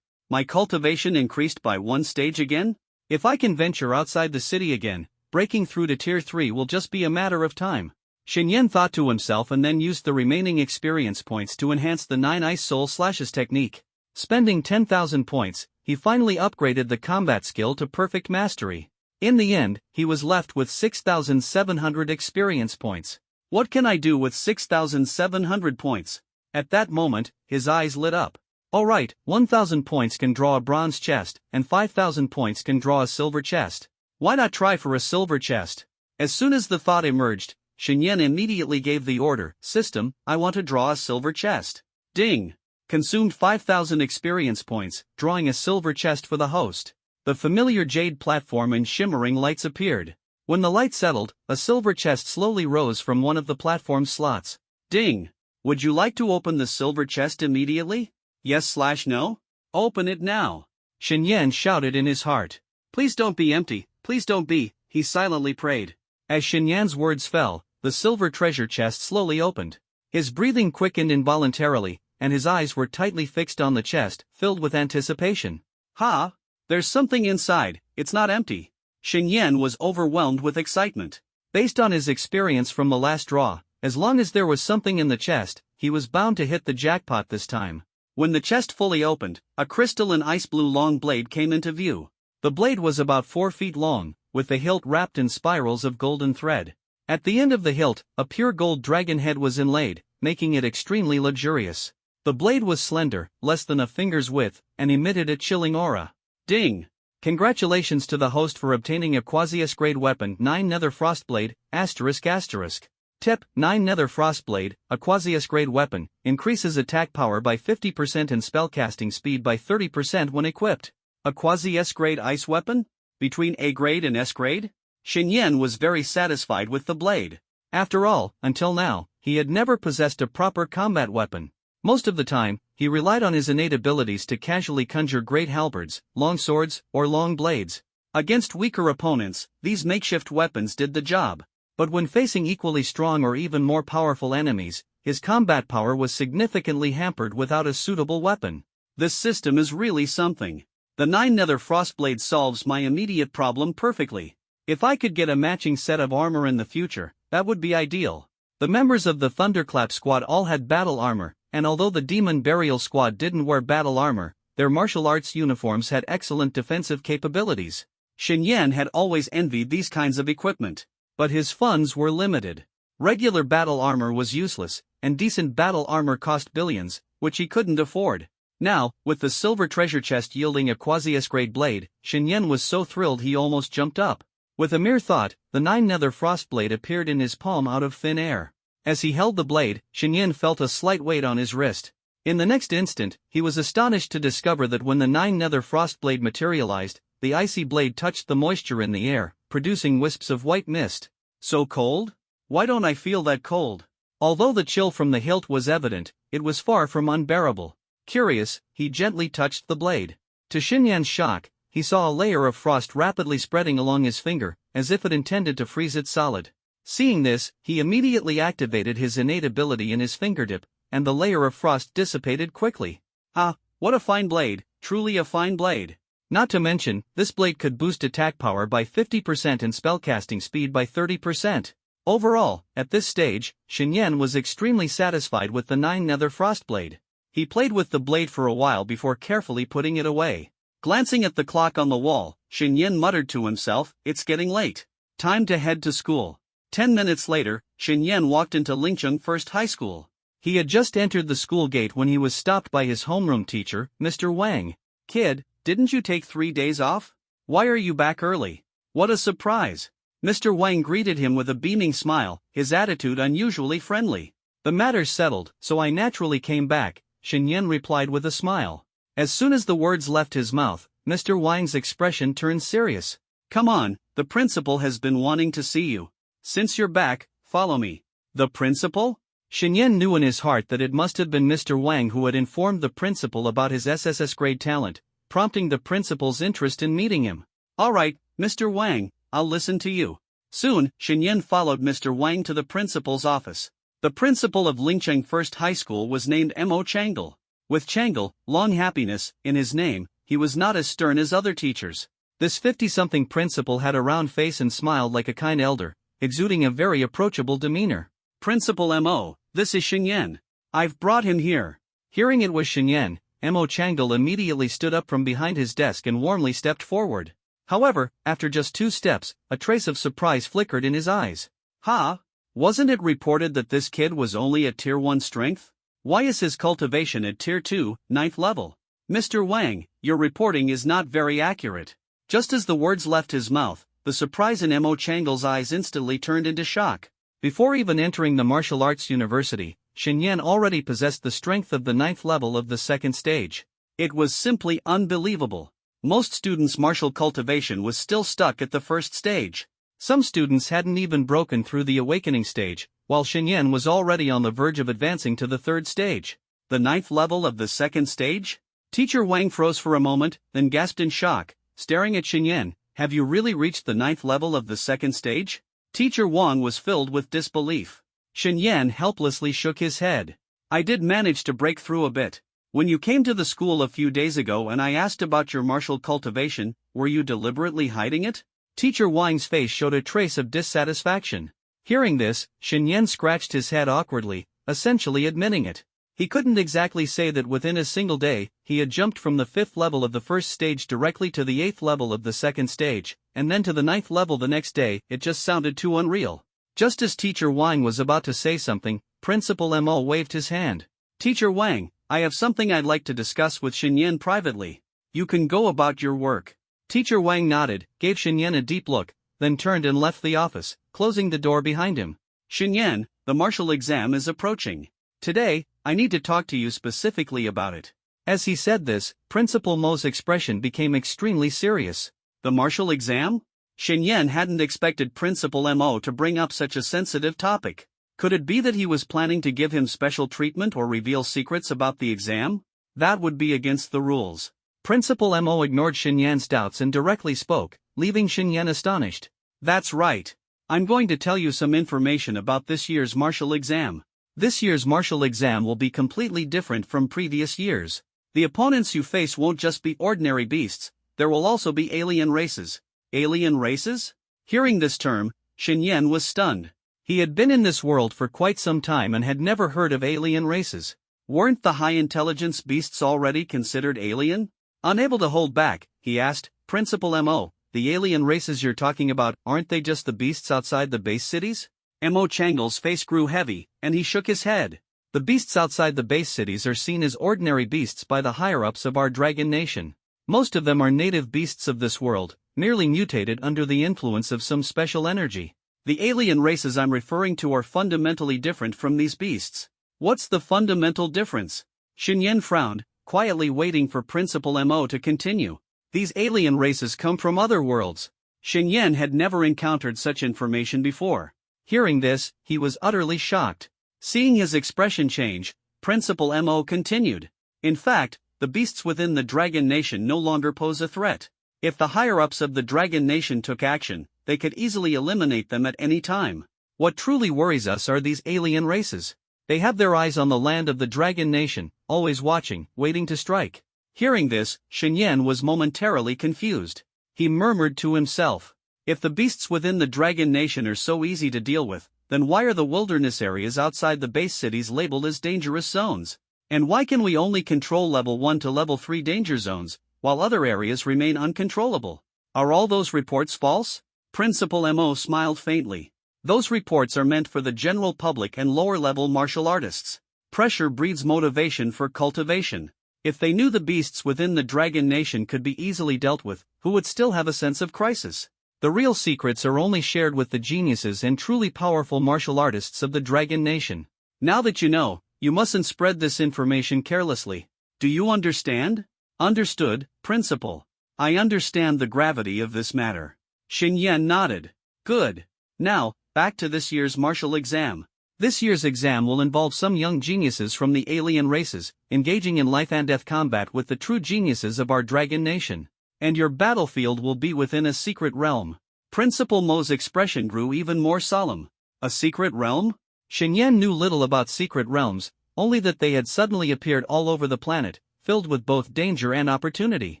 My cultivation increased by 1 stage again? If I can venture outside the city again, breaking through to Tier 3 will just be a matter of time. Shenyan thought to himself and then used the remaining experience points to enhance the 9 Ice Soul Slashes technique. Spending 10,000 points, he finally upgraded the combat skill to Perfect Mastery. In the end, he was left with 6,700 experience points. What can I do with 6,700 points? At that moment, his eyes lit up. Alright, 1,000 points can draw a bronze chest, and 5,000 points can draw a silver chest. Why not try for a silver chest? As soon as the thought emerged, Shenyan immediately gave the order, System, I want to draw a silver chest. Ding! Consumed 5,000 experience points, drawing a silver chest for the host. The familiar jade platform and shimmering lights appeared. When the light settled, a silver chest slowly rose from one of the platform's slots. Ding! Would you like to open the silver chest immediately? Yes/no? Open it now. Xinyan shouted in his heart. Please don't be empty, please don't be, he silently prayed. As Xinyan's words fell, the silver treasure chest slowly opened. His breathing quickened involuntarily, and his eyes were tightly fixed on the chest, filled with anticipation. Ha! There's something inside, it's not empty. Xinyan was overwhelmed with excitement. Based on his experience from the last draw, as long as there was something in the chest, he was bound to hit the jackpot this time. When the chest fully opened, a crystalline ice blue long blade came into view. The blade was about 4 feet long, with the hilt wrapped in spirals of golden thread. At the end of the hilt, a pure gold dragon head was inlaid, making it extremely luxurious. The blade was slender, less than a finger's width, and emitted a chilling aura. Ding! Congratulations to the host for obtaining a quasi-S-grade weapon 9 Nether Frostblade, ***. Tip: 9 Nether Frostblade, a quasi-S-grade weapon, increases attack power by 50% and spellcasting speed by 30% when equipped. A quasi-S-grade ice weapon? Between A-grade and S-grade? Xinyan was very satisfied with the blade. After all, until now, he had never possessed a proper combat weapon. Most of the time, he relied on his innate abilities to casually conjure great halberds, long swords, or long blades. Against weaker opponents, these makeshift weapons did the job. But when facing equally strong or even more powerful enemies, his combat power was significantly hampered without a suitable weapon. This system is really something. The 9 Nether Frostblade solves my immediate problem perfectly. If I could get a matching set of armor in the future, that would be ideal. The members of the Thunderclap squad all had battle armor, and although the Demon Burial squad didn't wear battle armor, their martial arts uniforms had excellent defensive capabilities. Xinyan had always envied these kinds of equipment. But his funds were limited. Regular battle armor was useless, and decent battle armor cost billions, which he couldn't afford. Now, with the silver treasure chest yielding a quasi-S-grade blade, Xinyan was so thrilled he almost jumped up. With a mere thought, the 9 Nether Frostblade appeared in his palm out of thin air. As he held the blade, Xinyan felt a slight weight on his wrist. In the next instant, he was astonished to discover that when the 9 Nether Frostblade materialized, the icy blade touched the moisture in the air, producing wisps of white mist. So cold? Why don't I feel that cold? Although the chill from the hilt was evident, it was far from unbearable. Curious, he gently touched the blade. To Xinyan's shock, he saw a layer of frost rapidly spreading along his finger, as if it intended to freeze it solid. Seeing this, he immediately activated his innate ability in his fingertip, and the layer of frost dissipated quickly. Ah, what a fine blade, truly a fine blade. Not to mention, this blade could boost attack power by 50% and spellcasting speed by 30%. Overall, at this stage, Xinyan was extremely satisfied with the 9 Nether Frostblade. He played with the blade for a while before carefully putting it away. Glancing at the clock on the wall, Xinyan muttered to himself, "It's getting late. Time to head to school." 10 minutes later, Xinyan walked into Lingcheng First High School. He had just entered the school gate when he was stopped by his homeroom teacher, Mr. Wang. "Kid, didn't you take 3 days off? Why are you back early?" "What a surprise!" Mr. Wang greeted him with a beaming smile, his attitude unusually friendly. "The matter's settled, so I naturally came back," Xinyan replied with a smile. As soon as the words left his mouth, Mr. Wang's expression turned serious. "Come on, the principal has been wanting to see you. Since you're back, follow me." "The principal?" Xinyan knew in his heart that it must have been Mr. Wang who had informed the principal about his SSS grade talent, prompting the principal's interest in meeting him. "All right, Mr. Wang, I'll listen to you." Soon, Xinyan followed Mr. Wang to the principal's office. The principal of Lingcheng First High School was named Mo Changle. With Changle, long happiness, in his name, he was not as stern as other teachers. This 50-something principal had a round face and smiled like a kind elder, exuding a very approachable demeanor. "Principal Mo, this is Xinyan. I've brought him here." Hearing it was Xinyan, Mo Changle immediately stood up from behind his desk and warmly stepped forward. However, after just 2 steps, a trace of surprise flickered in his eyes. "Ha? Wasn't it reported that this kid was only at Tier 1 strength? Why is his cultivation at Tier 2, 9th level? Mr. Wang, your reporting is not very accurate." Just as the words left his mouth, the surprise in Mo Changle's eyes instantly turned into shock. Before even entering the martial arts university, Xinyan already possessed the strength of the 9th level of the second stage. It was simply unbelievable. Most students' martial cultivation was still stuck at the first stage. Some students hadn't even broken through the awakening stage, while Xinyan was already on the verge of advancing to the third stage. The 9th level of the second stage? Teacher Wang froze for a moment, then gasped in shock, staring at Xinyan. Have you really reached the 9th level of the second stage? Teacher Wang was filled with disbelief. Xinyan helplessly shook his head. I did manage to break through a bit. When you came to the school a few days ago and I asked about your martial cultivation, were you deliberately hiding it? Teacher Wang's face showed a trace of dissatisfaction. Hearing this, Xinyan scratched his head awkwardly, essentially admitting it. He couldn't exactly say that within a single day, he had jumped from the 5th level of the first stage directly to the 8th level of the second stage, and then to the 9th level the next day. It just sounded too unreal. Just as Teacher Wang was about to say something, Principal Mo waved his hand. Teacher Wang, I have something I'd like to discuss with Xinyan privately. You can go about your work. Teacher Wang nodded, gave Xinyan a deep look, then turned and left the office, closing the door behind him. Xinyan, the martial exam is approaching. Today, I need to talk to you specifically about it. As he said this, Principal Mo's expression became extremely serious. The martial exam? Xinyan hadn't expected Principal Mo to bring up such a sensitive topic. Could it be that he was planning to give him special treatment or reveal secrets about the exam? That would be against the rules. Principal Mo ignored Xinyan's doubts and directly spoke, leaving Xinyan astonished. That's right. I'm going to tell you some information about this year's martial exam. This year's martial exam will be completely different from previous years. The opponents you face won't just be ordinary beasts, there will also be alien races. Alien races? Hearing this term, Xinyan was stunned. He had been in this world for quite some time and had never heard of alien races. Weren't the high-intelligence beasts already considered alien? Unable to hold back, he asked, Principal Mo, the alien races you're talking about, aren't they just the beasts outside the base cities? Mo Chang'el's face grew heavy, and he shook his head. The beasts outside the base cities are seen as ordinary beasts by the higher-ups of our dragon nation. Most of them are native beasts of this world, merely mutated under the influence of some special energy. The alien races I'm referring to are fundamentally different from these beasts. What's the fundamental difference? Xinyan frowned, quietly waiting for Principal Mo to continue. These alien races come from other worlds. Xinyan had never encountered such information before. Hearing this, he was utterly shocked. Seeing his expression change, Principal Mo continued. In fact, the beasts within the Dragon Nation no longer pose a threat. If the higher-ups of the Dragon Nation took action, they could easily eliminate them at any time. What truly worries us are these alien races. They have their eyes on the land of the Dragon Nation, always watching, waiting to strike. Hearing this, Xinyan was momentarily confused. He murmured to himself, if the beasts within the Dragon Nation are so easy to deal with, then why are the wilderness areas outside the base cities labeled as dangerous zones? And why can we only control level 1 to level 3 danger zones, while other areas remain uncontrollable? Are all those reports false? Principal Mo smiled faintly. Those reports are meant for the general public and lower-level martial artists. Pressure breeds motivation for cultivation. If they knew the beasts within the Dragon Nation could be easily dealt with, who would still have a sense of crisis? The real secrets are only shared with the geniuses and truly powerful martial artists of the Dragon Nation. Now that you know, you mustn't spread this information carelessly. Do you understand? Understood, Principal. I understand the gravity of this matter. Xinyan nodded. Good. Now, back to this year's martial exam. This year's exam will involve some young geniuses from the alien races, engaging in life-and-death combat with the true geniuses of our Dragon Nation. And your battlefield will be within a secret realm. Principal Mo's expression grew even more solemn. A secret realm? Xinyan knew little about secret realms, only that they had suddenly appeared all over the planet, filled with both danger and opportunity.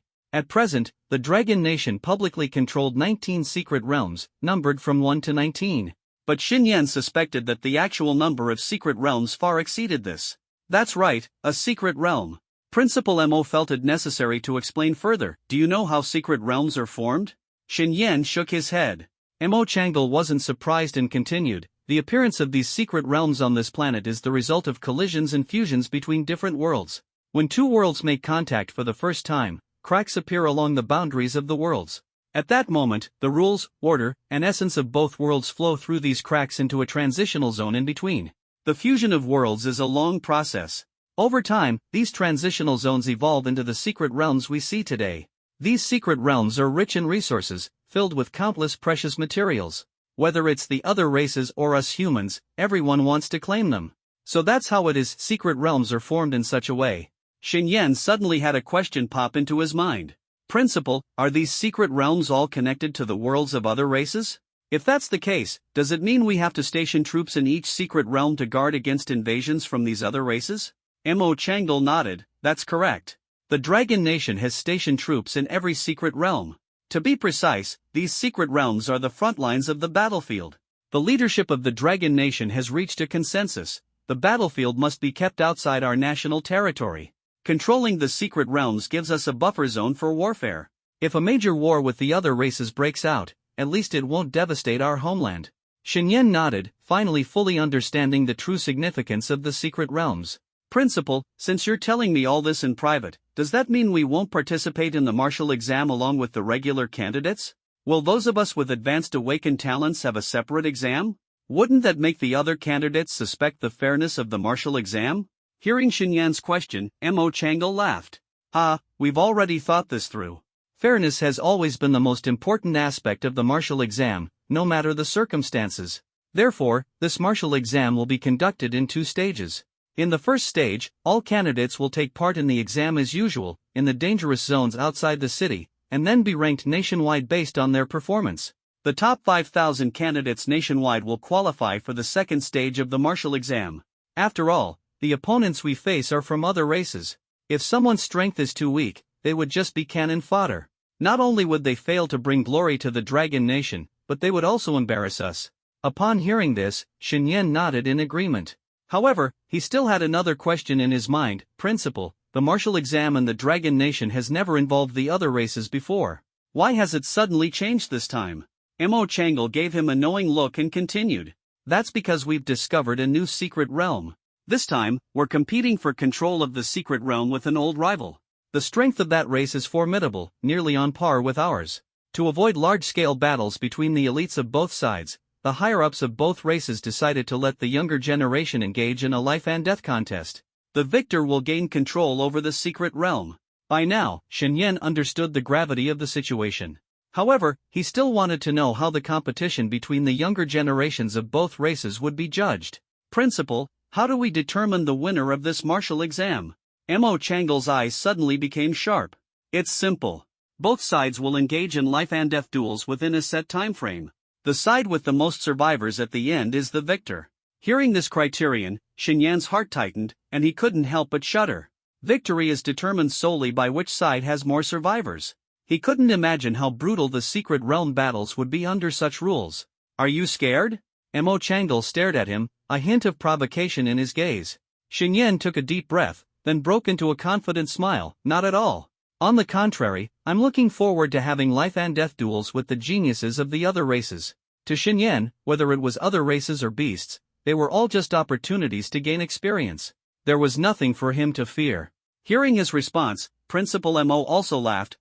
At present, the Dragon Nation publicly controlled 19 secret realms, numbered from 1 to 19. But Xinyan suspected that the actual number of secret realms far exceeded this. That's right, a secret realm. Principal Mo felt it necessary to explain further. Do you know how secret realms are formed? Xinyan shook his head. Mo Chang'el wasn't surprised and continued. The appearance of these secret realms on this planet is the result of collisions and fusions between different worlds. When two worlds make contact for the first time, cracks appear along the boundaries of the worlds. At that moment, the rules, order, and essence of both worlds flow through these cracks into a transitional zone in between. The fusion of worlds is a long process. Over time, these transitional zones evolve into the secret realms we see today. These secret realms are rich in resources, filled with countless precious materials. Whether it's the other races or us humans, everyone wants to claim them. So that's how it is secret realms are formed in such a way. Xinyan suddenly had a question pop into his mind. Principal, are these secret realms all connected to the worlds of other races? If that's the case, does it mean we have to station troops in each secret realm to guard against invasions from these other races? Mo Changdal nodded, that's correct. The Dragon Nation has stationed troops in every secret realm. To be precise, these secret realms are the front lines of the battlefield. The leadership of the Dragon Nation has reached a consensus. The battlefield must be kept outside our national territory. Controlling the secret realms gives us a buffer zone for warfare. If a major war with the other races breaks out, at least it won't devastate our homeland. Xinyan nodded, finally fully understanding the true significance of the secret realms. Principal, since you're telling me all this in private, does that mean we won't participate in the martial exam along with the regular candidates? Will those of us with advanced awakened talents have a separate exam? Wouldn't that make the other candidates suspect the fairness of the martial exam? Hearing Xinyan's question, Mo Changdal laughed. We've already thought this through. Fairness has always been the most important aspect of the martial exam, no matter the circumstances. Therefore, this martial exam will be conducted in 2 stages. In the first stage, all candidates will take part in the exam as usual, in the dangerous zones outside the city, and then be ranked nationwide based on their performance. The top 5,000 candidates nationwide will qualify for the second stage of the martial exam. After all, the opponents we face are from other races. If someone's strength is too weak, they would just be cannon fodder. Not only would they fail to bring glory to the Dragon Nation, but they would also embarrass us. Upon hearing this, Xinyan nodded in agreement. However, he still had another question in his mind. Principal, the martial exam in the Dragon Nation has never involved the other races before. Why has it suddenly changed this time? Mo Changdal gave him a knowing look and continued. That's because we've discovered a new secret realm. This time, we're competing for control of the secret realm with an old rival. The strength of that race is formidable, nearly on par with ours. To avoid large-scale battles between the elites of both sides, the higher-ups of both races decided to let the younger generation engage in a life-and-death contest. The victor will gain control over the secret realm. By now, Xinyan understood the gravity of the situation. However, he still wanted to know how the competition between the younger generations of both races would be judged. Principal, how do we determine the winner of this martial exam? Mo Changdal's eyes suddenly became sharp. It's simple. Both sides will engage in life-and-death duels within a set time frame. The side with the most survivors at the end is the victor. Hearing this criterion, Xinyan's heart tightened, and he couldn't help but shudder. Victory is determined solely by which side has more survivors. He couldn't imagine how brutal the secret realm battles would be under such rules. Are you scared? Mo Changdal stared at him, a hint of provocation in his gaze. Xinyan took a deep breath, then broke into a confident smile. Not at all. On the contrary, I'm looking forward to having life-and-death duels with the geniuses of the other races. To Xinyan, whether it was other races or beasts, they were all just opportunities to gain experience. There was nothing for him to fear. Hearing his response, Principal Mo also laughed.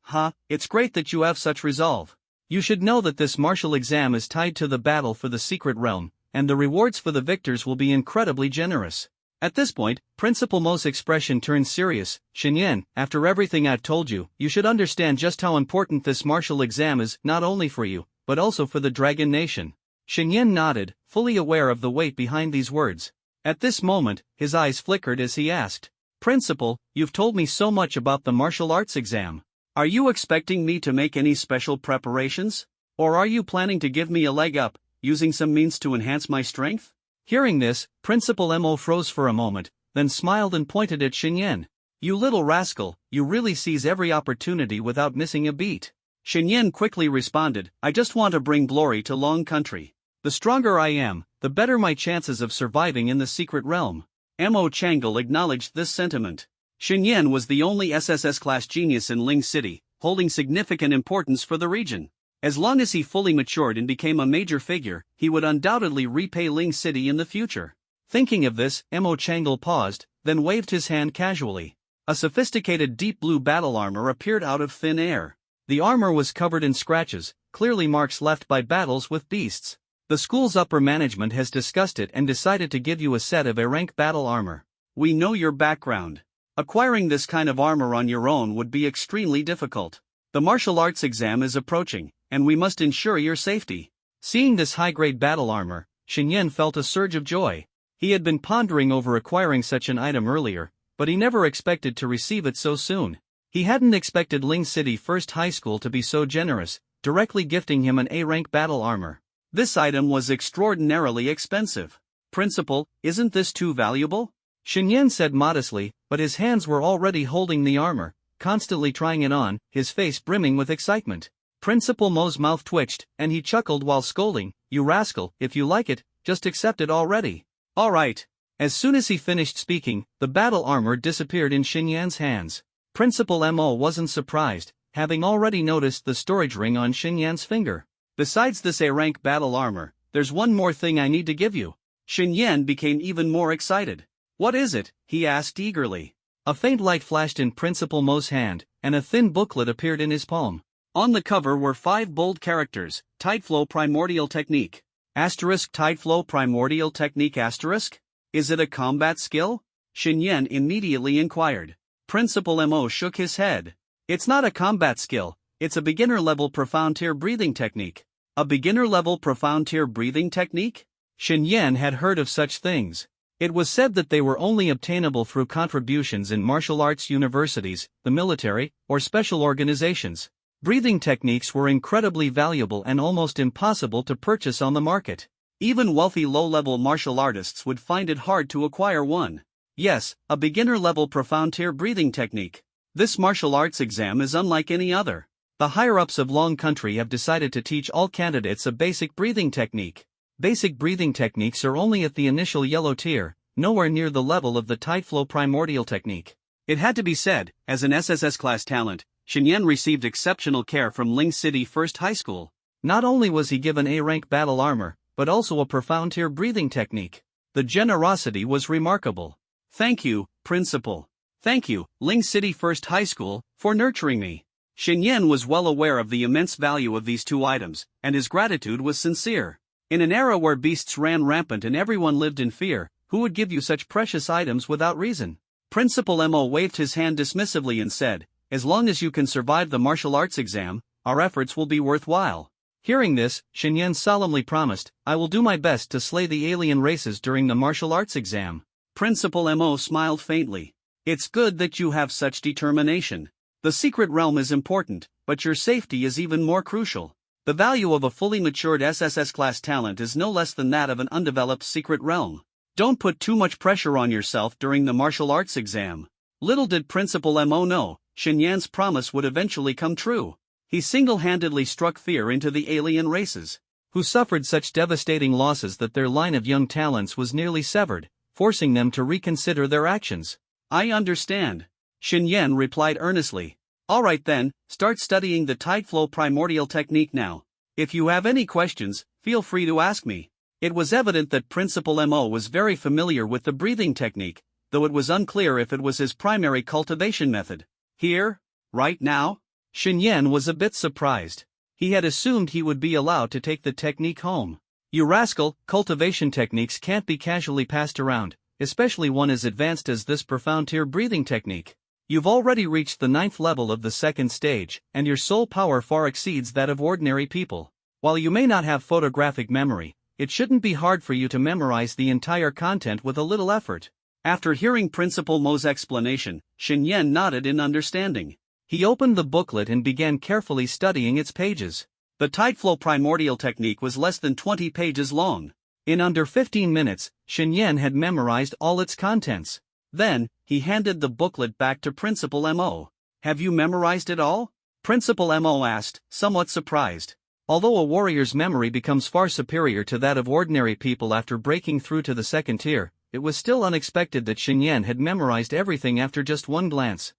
It's great that you have such resolve. You should know that this martial exam is tied to the battle for the secret realm, and the rewards for the victors will be incredibly generous. At this point, Principal Mo's expression turned serious. Xinyan, after everything I've told you, you should understand just how important this martial exam is, not only for you, but also for the Dragon Nation. Xinyan nodded, fully aware of the weight behind these words. At this moment, his eyes flickered as he asked, Principal, you've told me so much about the martial arts exam. Are you expecting me to make any special preparations? Or are you planning to give me a leg up, using some means to enhance my strength? Hearing this, Principal Mo froze for a moment, then smiled and pointed at Xinyan. You little rascal, you really seize every opportunity without missing a beat. Xinyan quickly responded, I just want to bring glory to Long Country. The stronger I am, the better my chances of surviving in the secret realm. Mo Changdal acknowledged this sentiment. Xinyan was the only SSS-class genius in Ling City, holding significant importance for the region. As long as he fully matured and became a major figure, he would undoubtedly repay Ling City in the future. Thinking of this, Mo Changdal paused, then waved his hand casually. A sophisticated deep blue battle armor appeared out of thin air. The armor was covered in scratches, clearly marks left by battles with beasts. The school's upper management has discussed it and decided to give you a set of A-rank battle armor. We know your background. Acquiring this kind of armor on your own would be extremely difficult. The martial arts exam is approaching, and we must ensure your safety. Seeing this high-grade battle armor, Xinyan felt a surge of joy. He had been pondering over acquiring such an item earlier, but he never expected to receive it so soon. He hadn't expected Ling City First High School to be so generous, directly gifting him an A-rank battle armor. This item was extraordinarily expensive. Principal, isn't this too valuable? Xinyan said modestly, but his hands were already holding the armor, constantly trying it on, his face brimming with excitement. Principal Mo's mouth twitched, and he chuckled while scolding, "You rascal, if you like it, just accept it already." All right. As soon as he finished speaking, the battle armor disappeared in Xinyan's hands. Principal Mo wasn't surprised, having already noticed the storage ring on Xinyan's finger. Besides this A-rank battle armor, there's one more thing I need to give you. Xinyan became even more excited. What is it? He asked eagerly. A faint light flashed in Principal Mo's hand, and a thin booklet appeared in his palm. On the cover were 5 bold characters: Tideflow Primordial Technique. Asterisk Tideflow Primordial Technique asterisk? Is it a combat skill? Xinyan immediately inquired. Principal Mo shook his head. It's not a combat skill, it's a beginner-level profound tier breathing technique. A beginner-level profound tier breathing technique? Xinyan had heard of such things. It was said that they were only obtainable through contributions in martial arts universities, the military, or special organizations. Breathing techniques were incredibly valuable and almost impossible to purchase on the market. Even wealthy low-level martial artists would find it hard to acquire one. Yes, a beginner-level profound tier breathing technique. This martial arts exam is unlike any other. The higher-ups of Long Country have decided to teach all candidates a basic breathing technique. Basic breathing techniques are only at the initial yellow tier, nowhere near the level of the Tideflow Primordial Technique. It had to be said, as an SSS class talent, Xinyan received exceptional care from Ling City First High School. Not only was he given A-rank battle armor, but also a profound tier breathing technique. The generosity was remarkable. Thank you, Principal. Thank you, Ling City First High School, for nurturing me. Xinyan was well aware of the immense value of these 2 items, and his gratitude was sincere. In an era where beasts ran rampant and everyone lived in fear, who would give you such precious items without reason? Principal Mo waved his hand dismissively and said, "As long as you can survive the martial arts exam, our efforts will be worthwhile." Hearing this, Xinyan solemnly promised, "I will do my best to slay the alien races during the martial arts exam." Principal Mo smiled faintly. "It's good that you have such determination. The secret realm is important, but your safety is even more crucial. The value of a fully matured SSS class talent is no less than that of an undeveloped secret realm. Don't put too much pressure on yourself during the martial arts exam." Little did Principal Mo know, Xinyan's promise would eventually come true. He single-handedly struck fear into the alien races, who suffered such devastating losses that their line of young talents was nearly severed, forcing them to reconsider their actions. "I understand," Xinyan replied earnestly. "All right then, start studying the Tideflow Primordial Technique now. If you have any questions, feel free to ask me." It was evident that Principal Mo was very familiar with the breathing technique, though it was unclear if it was his primary cultivation method. Here? Right now? Xinyan was a bit surprised. He had assumed he would be allowed to take the technique home. "You rascal, cultivation techniques can't be casually passed around, especially one as advanced as this profound tier breathing technique. You've already reached the 9th level of the 2nd stage, and your soul power far exceeds that of ordinary people. While you may not have photographic memory, it shouldn't be hard for you to memorize the entire content with a little effort." After hearing Principal Mo's explanation, Xinyan nodded in understanding. He opened the booklet and began carefully studying its pages. The Tideflow Primordial Technique was less than 20 pages long. In under 15 minutes, Xinyan had memorized all its contents. Then, he handed the booklet back to Principal Mo. "Have you memorized it all?" Principal Mo asked, somewhat surprised. Although a warrior's memory becomes far superior to that of ordinary people after breaking through to the 2nd tier, it was still unexpected that Xinyan had memorized everything after just one glance.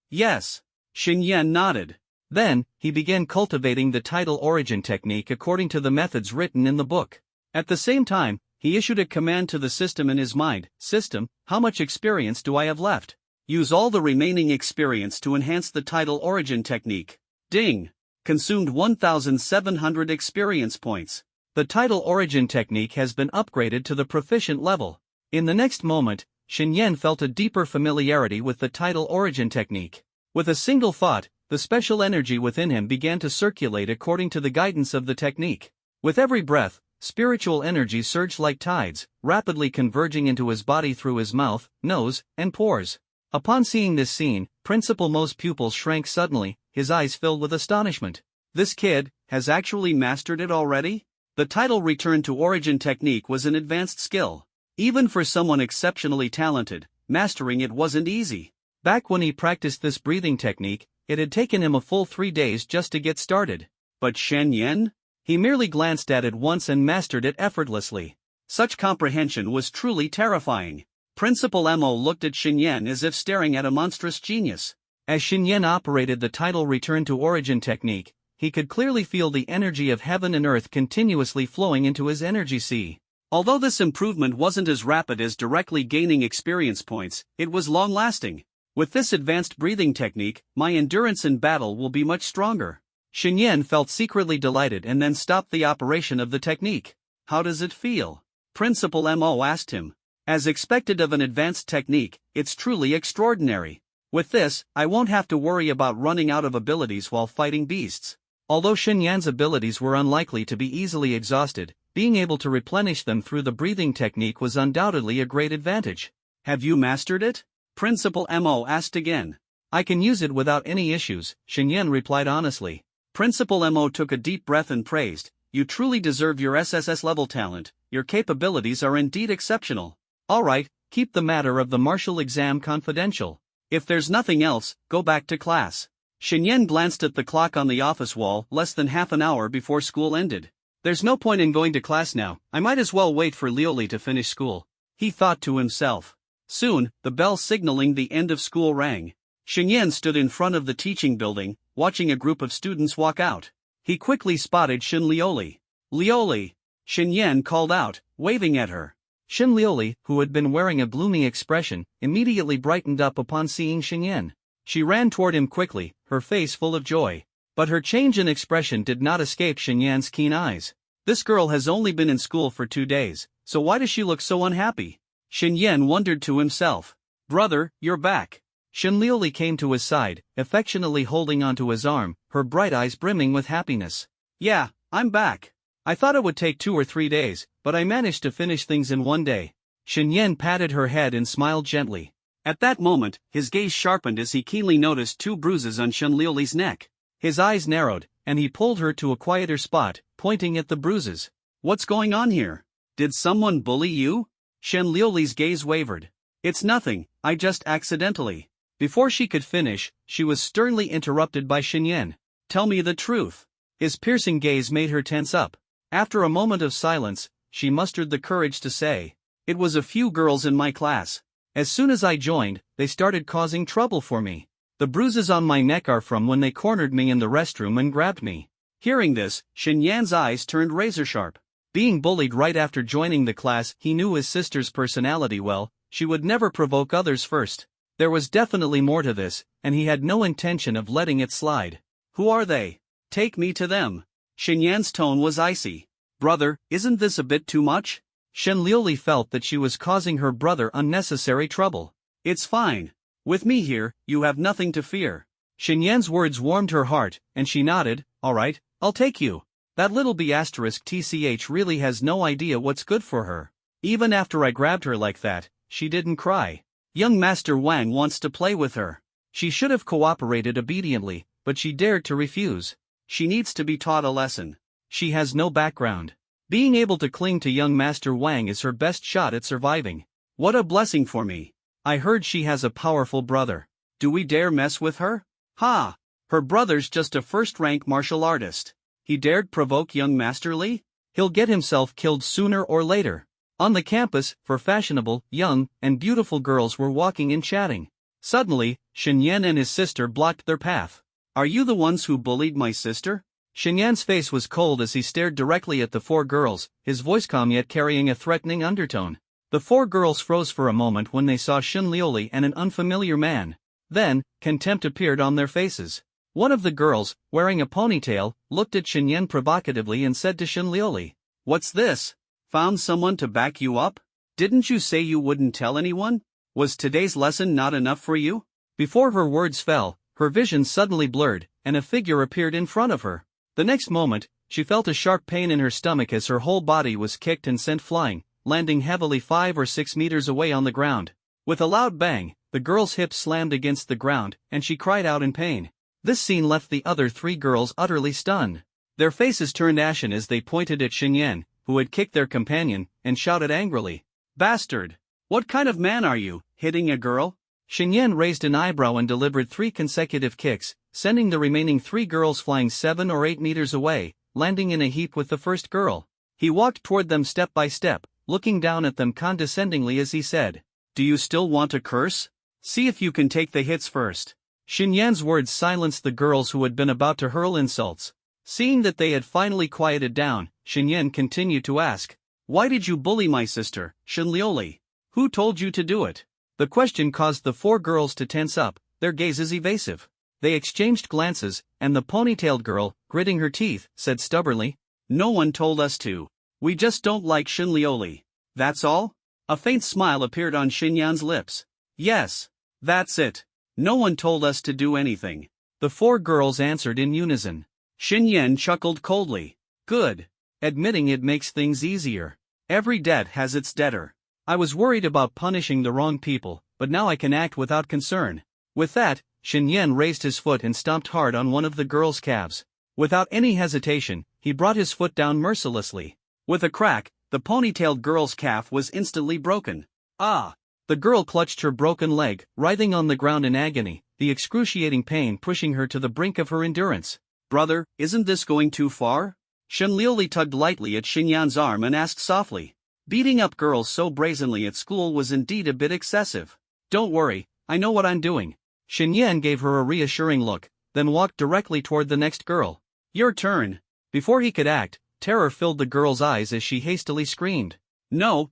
"Yes." Xinyan nodded. Then, he began cultivating the tidal origin technique according to the methods written in the book. At the same time, he issued a command to the system in his mind. "System, how much experience do I have left? Use all the remaining experience to enhance the tidal origin technique." Ding! Consumed 1,700 experience points. The title origin technique has been upgraded to the proficient level. In the next moment, Xinyan felt a deeper familiarity with the title origin technique. With a single thought, the special energy within him began to circulate according to the guidance of the technique. With every breath, spiritual energy surged like tides, rapidly converging into his body through his mouth, nose, and pores. Upon seeing this scene, Principal Mo's pupils shrank suddenly, his eyes filled with astonishment. This kid has actually mastered it already? The title return to origin technique was an advanced skill. Even for someone exceptionally talented, mastering it wasn't easy. Back when he practiced this breathing technique, it had taken him a full 3 days just to get started. But Shen Yan? He merely glanced at it once and mastered it effortlessly. Such comprehension was truly terrifying. Principal Mo looked at Shen Yan as if staring at a monstrous genius. As Shen Yan operated the title return to origin technique, he could clearly feel the energy of heaven and earth continuously flowing into his energy sea. Although this improvement wasn't as rapid as directly gaining experience points, it was long-lasting. With this advanced breathing technique, my endurance in battle will be much stronger. Shen Yan felt secretly delighted and then stopped the operation of the technique. How does it feel? Principal Mo asked him. As expected of an advanced technique, it's truly extraordinary. With this, I won't have to worry about running out of abilities while fighting beasts. Although Shen Yan's abilities were unlikely to be easily exhausted, being able to replenish them through the breathing technique was undoubtedly a great advantage. Have you mastered it? Principal Mo asked again. I can use it without any issues, Shen Yan replied honestly. Principal Mo took a deep breath and praised, you truly deserve your SSS-level talent, your capabilities are indeed exceptional. Alright, keep the matter of the martial exam confidential. If there's nothing else, go back to class. Shen Yan glanced at the clock on the office wall less than half an hour before school ended. There's no point in going to class now, I might as well wait for Liuli to finish school. He thought to himself. Soon, the bell signaling the end of school rang. Shen Yan stood in front of the teaching building, watching a group of students walk out. He quickly spotted Shen Liuli. Liuli! Shen Yan called out, waving at her. Shen Liuli, who had been wearing a gloomy expression, immediately brightened up upon seeing Shen Yan. She ran toward him quickly, her face full of joy. But her change in expression did not escape Shen Yan's keen eyes. This girl has only been in school for 2 days, so why does she look so unhappy? Shen Yan wondered to himself. Brother, you're back. Shen Liuli came to his side, affectionately holding onto his arm, her bright eyes brimming with happiness. Yeah, I'm back. I thought it would take 2 or 3 days, but I managed to finish things in 1 day. Shen Yan patted her head and smiled gently. At that moment, his gaze sharpened as he keenly noticed 2 bruises on Shen Liuli's neck. His eyes narrowed, and he pulled her to a quieter spot, pointing at the bruises. What's going on here? Did someone bully you? Shen Liuli's gaze wavered. It's nothing, I just accidentally. Before she could finish, she was sternly interrupted by Shen Yan. Tell me the truth. His piercing gaze made her tense up. After a moment of silence, she mustered the courage to say, it was a few girls in my class. As soon as I joined, they started causing trouble for me. The bruises on my neck are from when they cornered me in the restroom and grabbed me. Hearing this, Shen Yan's eyes turned razor-sharp. Being bullied right after joining the class, he knew his sister's personality well, she would never provoke others first. There was definitely more to this, and he had no intention of letting it slide. Who are they? Take me to them. Shen Yan's tone was icy. Brother, isn't this a bit too much? Shen Liuli felt that she was causing her brother unnecessary trouble. It's fine. With me here, you have nothing to fear. Shen Yan's words warmed her heart, and she nodded, alright, I'll take you. That little B*TCH really has no idea what's good for her. Even after I grabbed her like that, she didn't cry. Young Master Wang wants to play with her. She should have cooperated obediently, but she dared to refuse. She needs to be taught a lesson. She has no background. Being able to cling to young Master Wang is her best shot at surviving. What a blessing for me. I heard she has a powerful brother. Do we dare mess with her? Ha! Her brother's just a first-rank martial artist. He dared provoke young Master Li? He'll get himself killed sooner or later. On the campus, 4 fashionable, young, and beautiful girls were walking and chatting. Suddenly, Shen Yan and his sister blocked their path. Are you the ones who bullied my sister? Shen Yan's face was cold as he stared directly at the 4 girls, his voice calm yet carrying a threatening undertone. The 4 girls froze for a moment when they saw Shen Liuli and an unfamiliar man. Then, contempt appeared on their faces. One of the girls, wearing a ponytail, looked at Shen Yan provocatively and said to Shen Liuli, What's this? Found someone to back you up? Didn't you say you wouldn't tell anyone? Was today's lesson not enough for you? Before her words fell, her vision suddenly blurred, and a figure appeared in front of her. The next moment, she felt a sharp pain in her stomach as her whole body was kicked and sent flying, landing heavily 5 or 6 meters away on the ground. With a loud bang, the girl's hips slammed against the ground, and she cried out in pain. This scene left the other 3 girls utterly stunned. Their faces turned ashen as they pointed at Xinyan, who had kicked their companion, and shouted angrily, "Bastard! What kind of man are you, hitting a girl?" Xinyan raised an eyebrow and delivered 3 consecutive kicks, sending the remaining 3 girls flying 7 or 8 meters away, landing in a heap with the first girl. He walked toward them step by step, looking down at them condescendingly as he said, "Do you still want to curse? See if you can take the hits first." Xinyan's words silenced the girls who had been about to hurl insults. Seeing that they had finally quieted down, Xinyan continued to ask, "Why did you bully my sister, Xinlioli? Who told you to do it?" The question caused the 4 girls to tense up, their gazes evasive. They exchanged glances, and the ponytailed girl, gritting her teeth, said stubbornly, "No one told us to. We just don't like Xinlioli. That's all?" A faint smile appeared on Xinyan's lips. "Yes. That's it. No one told us to do anything." The 4 girls answered in unison. Xinyan chuckled coldly. "Good. Admitting it makes things easier. Every debt has its debtor. I was worried about punishing the wrong people, but now I can act without concern." With that, Xinyan raised his foot and stomped hard on one of the girl's calves. Without any hesitation, he brought his foot down mercilessly. With a crack, the ponytailed girl's calf was instantly broken. "Ah!" The girl clutched her broken leg, writhing on the ground in agony, the excruciating pain pushing her to the brink of her endurance. "Brother, isn't this going too far?" Xinlioli tugged lightly at Xinyan's arm and asked softly. Beating up girls so brazenly at school was indeed a bit excessive. "Don't worry, I know what I'm doing." Xinyan gave her a reassuring look, then walked directly toward the next girl. "Your turn." Before he could act, terror filled the girl's eyes as she hastily screamed. No,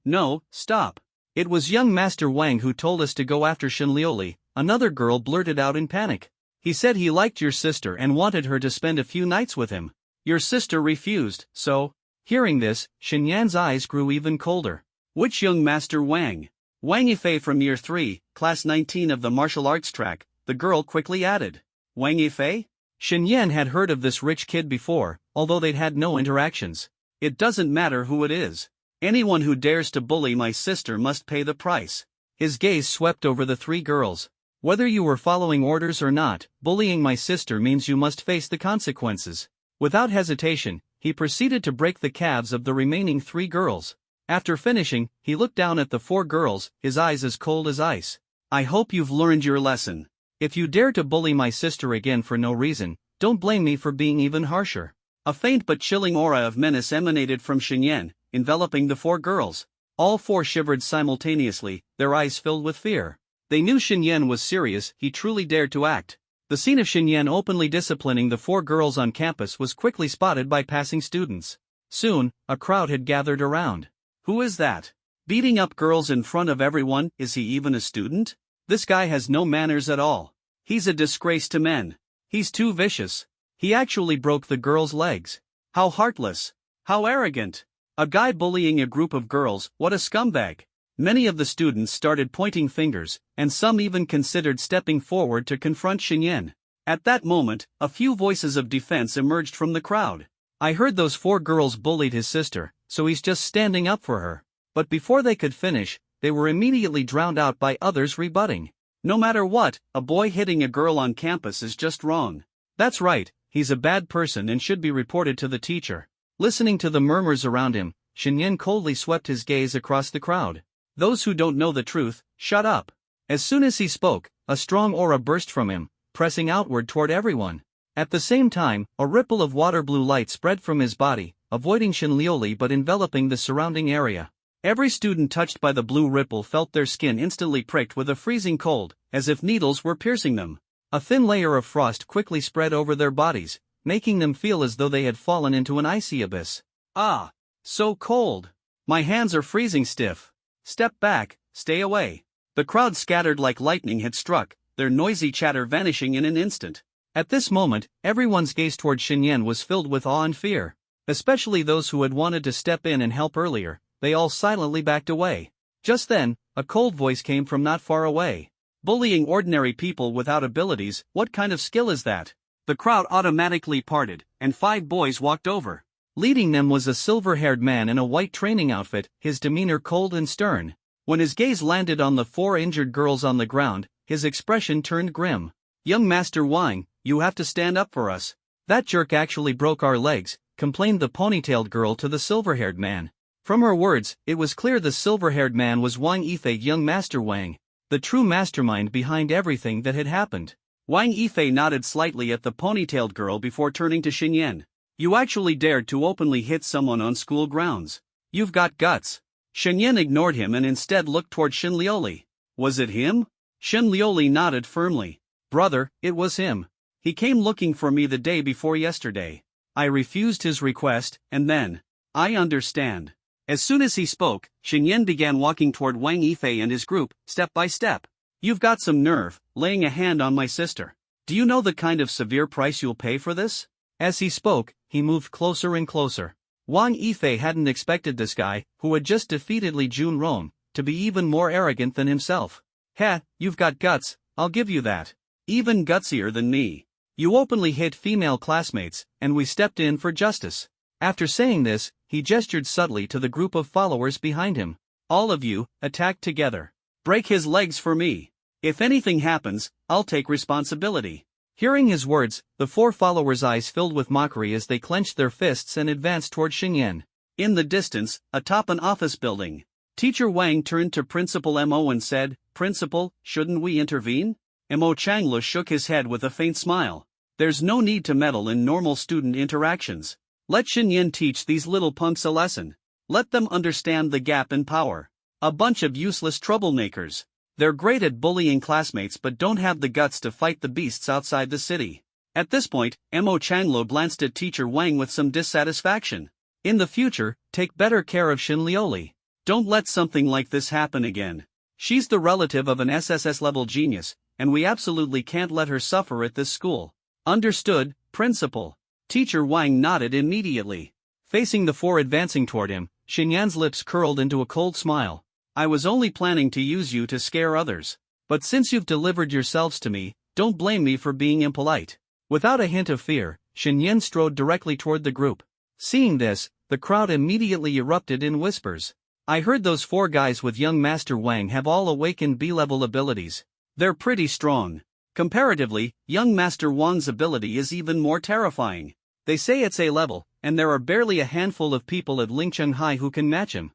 stop. It was young Master Wang who told us to go after Xinlioli," another girl blurted out in panic. "He said he liked your sister and wanted her to spend a few nights with him. Your sister refused, so..." Hearing this, Xinyan's eyes grew even colder. "Which young Master Wang?" "Wang Yifei from Year 3, Class 19 of the martial arts track," the girl quickly added. "Wang Yifei?" Xinyan had heard of this rich kid before, although they'd had no interactions. "It doesn't matter who it is. Anyone who dares to bully my sister must pay the price." His gaze swept over the 3 girls. "Whether you were following orders or not, bullying my sister means you must face the consequences." Without hesitation, he proceeded to break the calves of the remaining 3 girls. After finishing, he looked down at the 4 girls, his eyes as cold as ice. "I hope you've learned your lesson. If you dare to bully my sister again for no reason, don't blame me for being even harsher." A faint but chilling aura of menace emanated from Xinyan, enveloping the 4 girls. All 4 shivered simultaneously, their eyes filled with fear. They knew Xinyan was serious, he truly dared to act. The scene of Xinyan openly disciplining the 4 girls on campus was quickly spotted by passing students. Soon, a crowd had gathered around. "Who is that? Beating up girls in front of everyone, is he even a student? This guy has no manners at all. He's a disgrace to men. He's too vicious. He actually broke the girls' legs. How heartless. How arrogant. A guy bullying a group of girls, what a scumbag." Many of the students started pointing fingers, and some even considered stepping forward to confront Xinyan. At that moment, a few voices of defense emerged from the crowd. "I heard those 4 girls bullied his sister, so he's just standing up for her." But before they could finish, they were immediately drowned out by others rebutting. "No matter what, a boy hitting a girl on campus is just wrong. That's right, he's a bad person and should be reported to the teacher." Listening to the murmurs around him, Xinyan coldly swept his gaze across the crowd. "Those who don't know the truth, shut up." As soon as he spoke, a strong aura burst from him, pressing outward toward everyone. At the same time, a ripple of water blue light spread from his body, avoiding Xinlioli but enveloping the surrounding area. Every student touched by the blue ripple felt their skin instantly pricked with a freezing cold, as if needles were piercing them. A thin layer of frost quickly spread over their bodies, making them feel as though they had fallen into an icy abyss. "Ah! So cold! My hands are freezing stiff. Step back, stay away." The crowd scattered like lightning had struck, their noisy chatter vanishing in an instant. At this moment, everyone's gaze toward Xinyan was filled with awe and fear. Especially those who had wanted to step in and help earlier, they all silently backed away. Just then, a cold voice came from not far away. Bullying ordinary people without abilities, what kind of skill is that? The crowd automatically parted, and 5 boys walked over. Leading them was a silver-haired man in a white training outfit, his demeanor cold and stern. When his gaze landed on the 4 injured girls on the ground, his expression turned grim. "Young Master Wang, you have to stand up for us. That jerk actually broke our legs," complained the ponytailed girl to the silver-haired man. From her words, it was clear the silver-haired man was Wang Yifei, young Master Wang, the true mastermind behind everything that had happened. Wang Yifei nodded slightly at the ponytailed girl before turning to Xinyan. "You actually dared to openly hit someone on school grounds. You've got guts." Xinyan ignored him and instead looked toward Shin Liuli. "Was it him?" Shin Liuli nodded firmly. "Brother, it was him. He came looking for me the day before yesterday. I refused his request, and then—" "I understand." As soon as he spoke, Xinyan began walking toward Wang Yifei and his group, step by step. "You've got some nerve, laying a hand on my sister. Do you know the kind of severe price you'll pay for this?" As he spoke, he moved closer and closer. Wang Yifei hadn't expected this guy, who had just defeated Li Junrong, to be even more arrogant than himself. "Heh, you've got guts, I'll give you that. Even gutsier than me. You openly hit female classmates, and we stepped in for justice." After saying this, he gestured subtly to the group of followers behind him. "All of you, attack together. Break his legs for me. If anything happens, I'll take responsibility." Hearing his words, the 4 followers' eyes filled with mockery as they clenched their fists and advanced toward Xinyan. In the distance, atop an office building, Teacher Wang turned to Principal Mo and said, "Principal, shouldn't we intervene?" Mo Changla shook his head with a faint smile. "There's no need to meddle in normal student interactions. Let Xinyan teach these little punks a lesson. Let them understand the gap in power. A bunch of useless troublemakers. They're great at bullying classmates but don't have the guts to fight the beasts outside the city." At this point, Mo Changlo glanced at Teacher Wang with some dissatisfaction. "In the future, take better care of Shin Liuli. Don't let something like this happen again. She's the relative of an SSS-level genius, and we absolutely can't let her suffer at this school." "Understood, Principal." Teacher Wang nodded immediately. Facing the 4 advancing toward him, Xinyan's lips curled into a cold smile. "I was only planning to use you to scare others. But since you've delivered yourselves to me, don't blame me for being impolite." Without a hint of fear, Xinyan strode directly toward the group. Seeing this, the crowd immediately erupted in whispers. "I heard those 4 guys with young Master Wang have all awakened B-level abilities. They're pretty strong. Comparatively, young Master Wang's ability is even more terrifying. They say it's A-level, and there are barely a handful of people at Lingcheng High who can match him.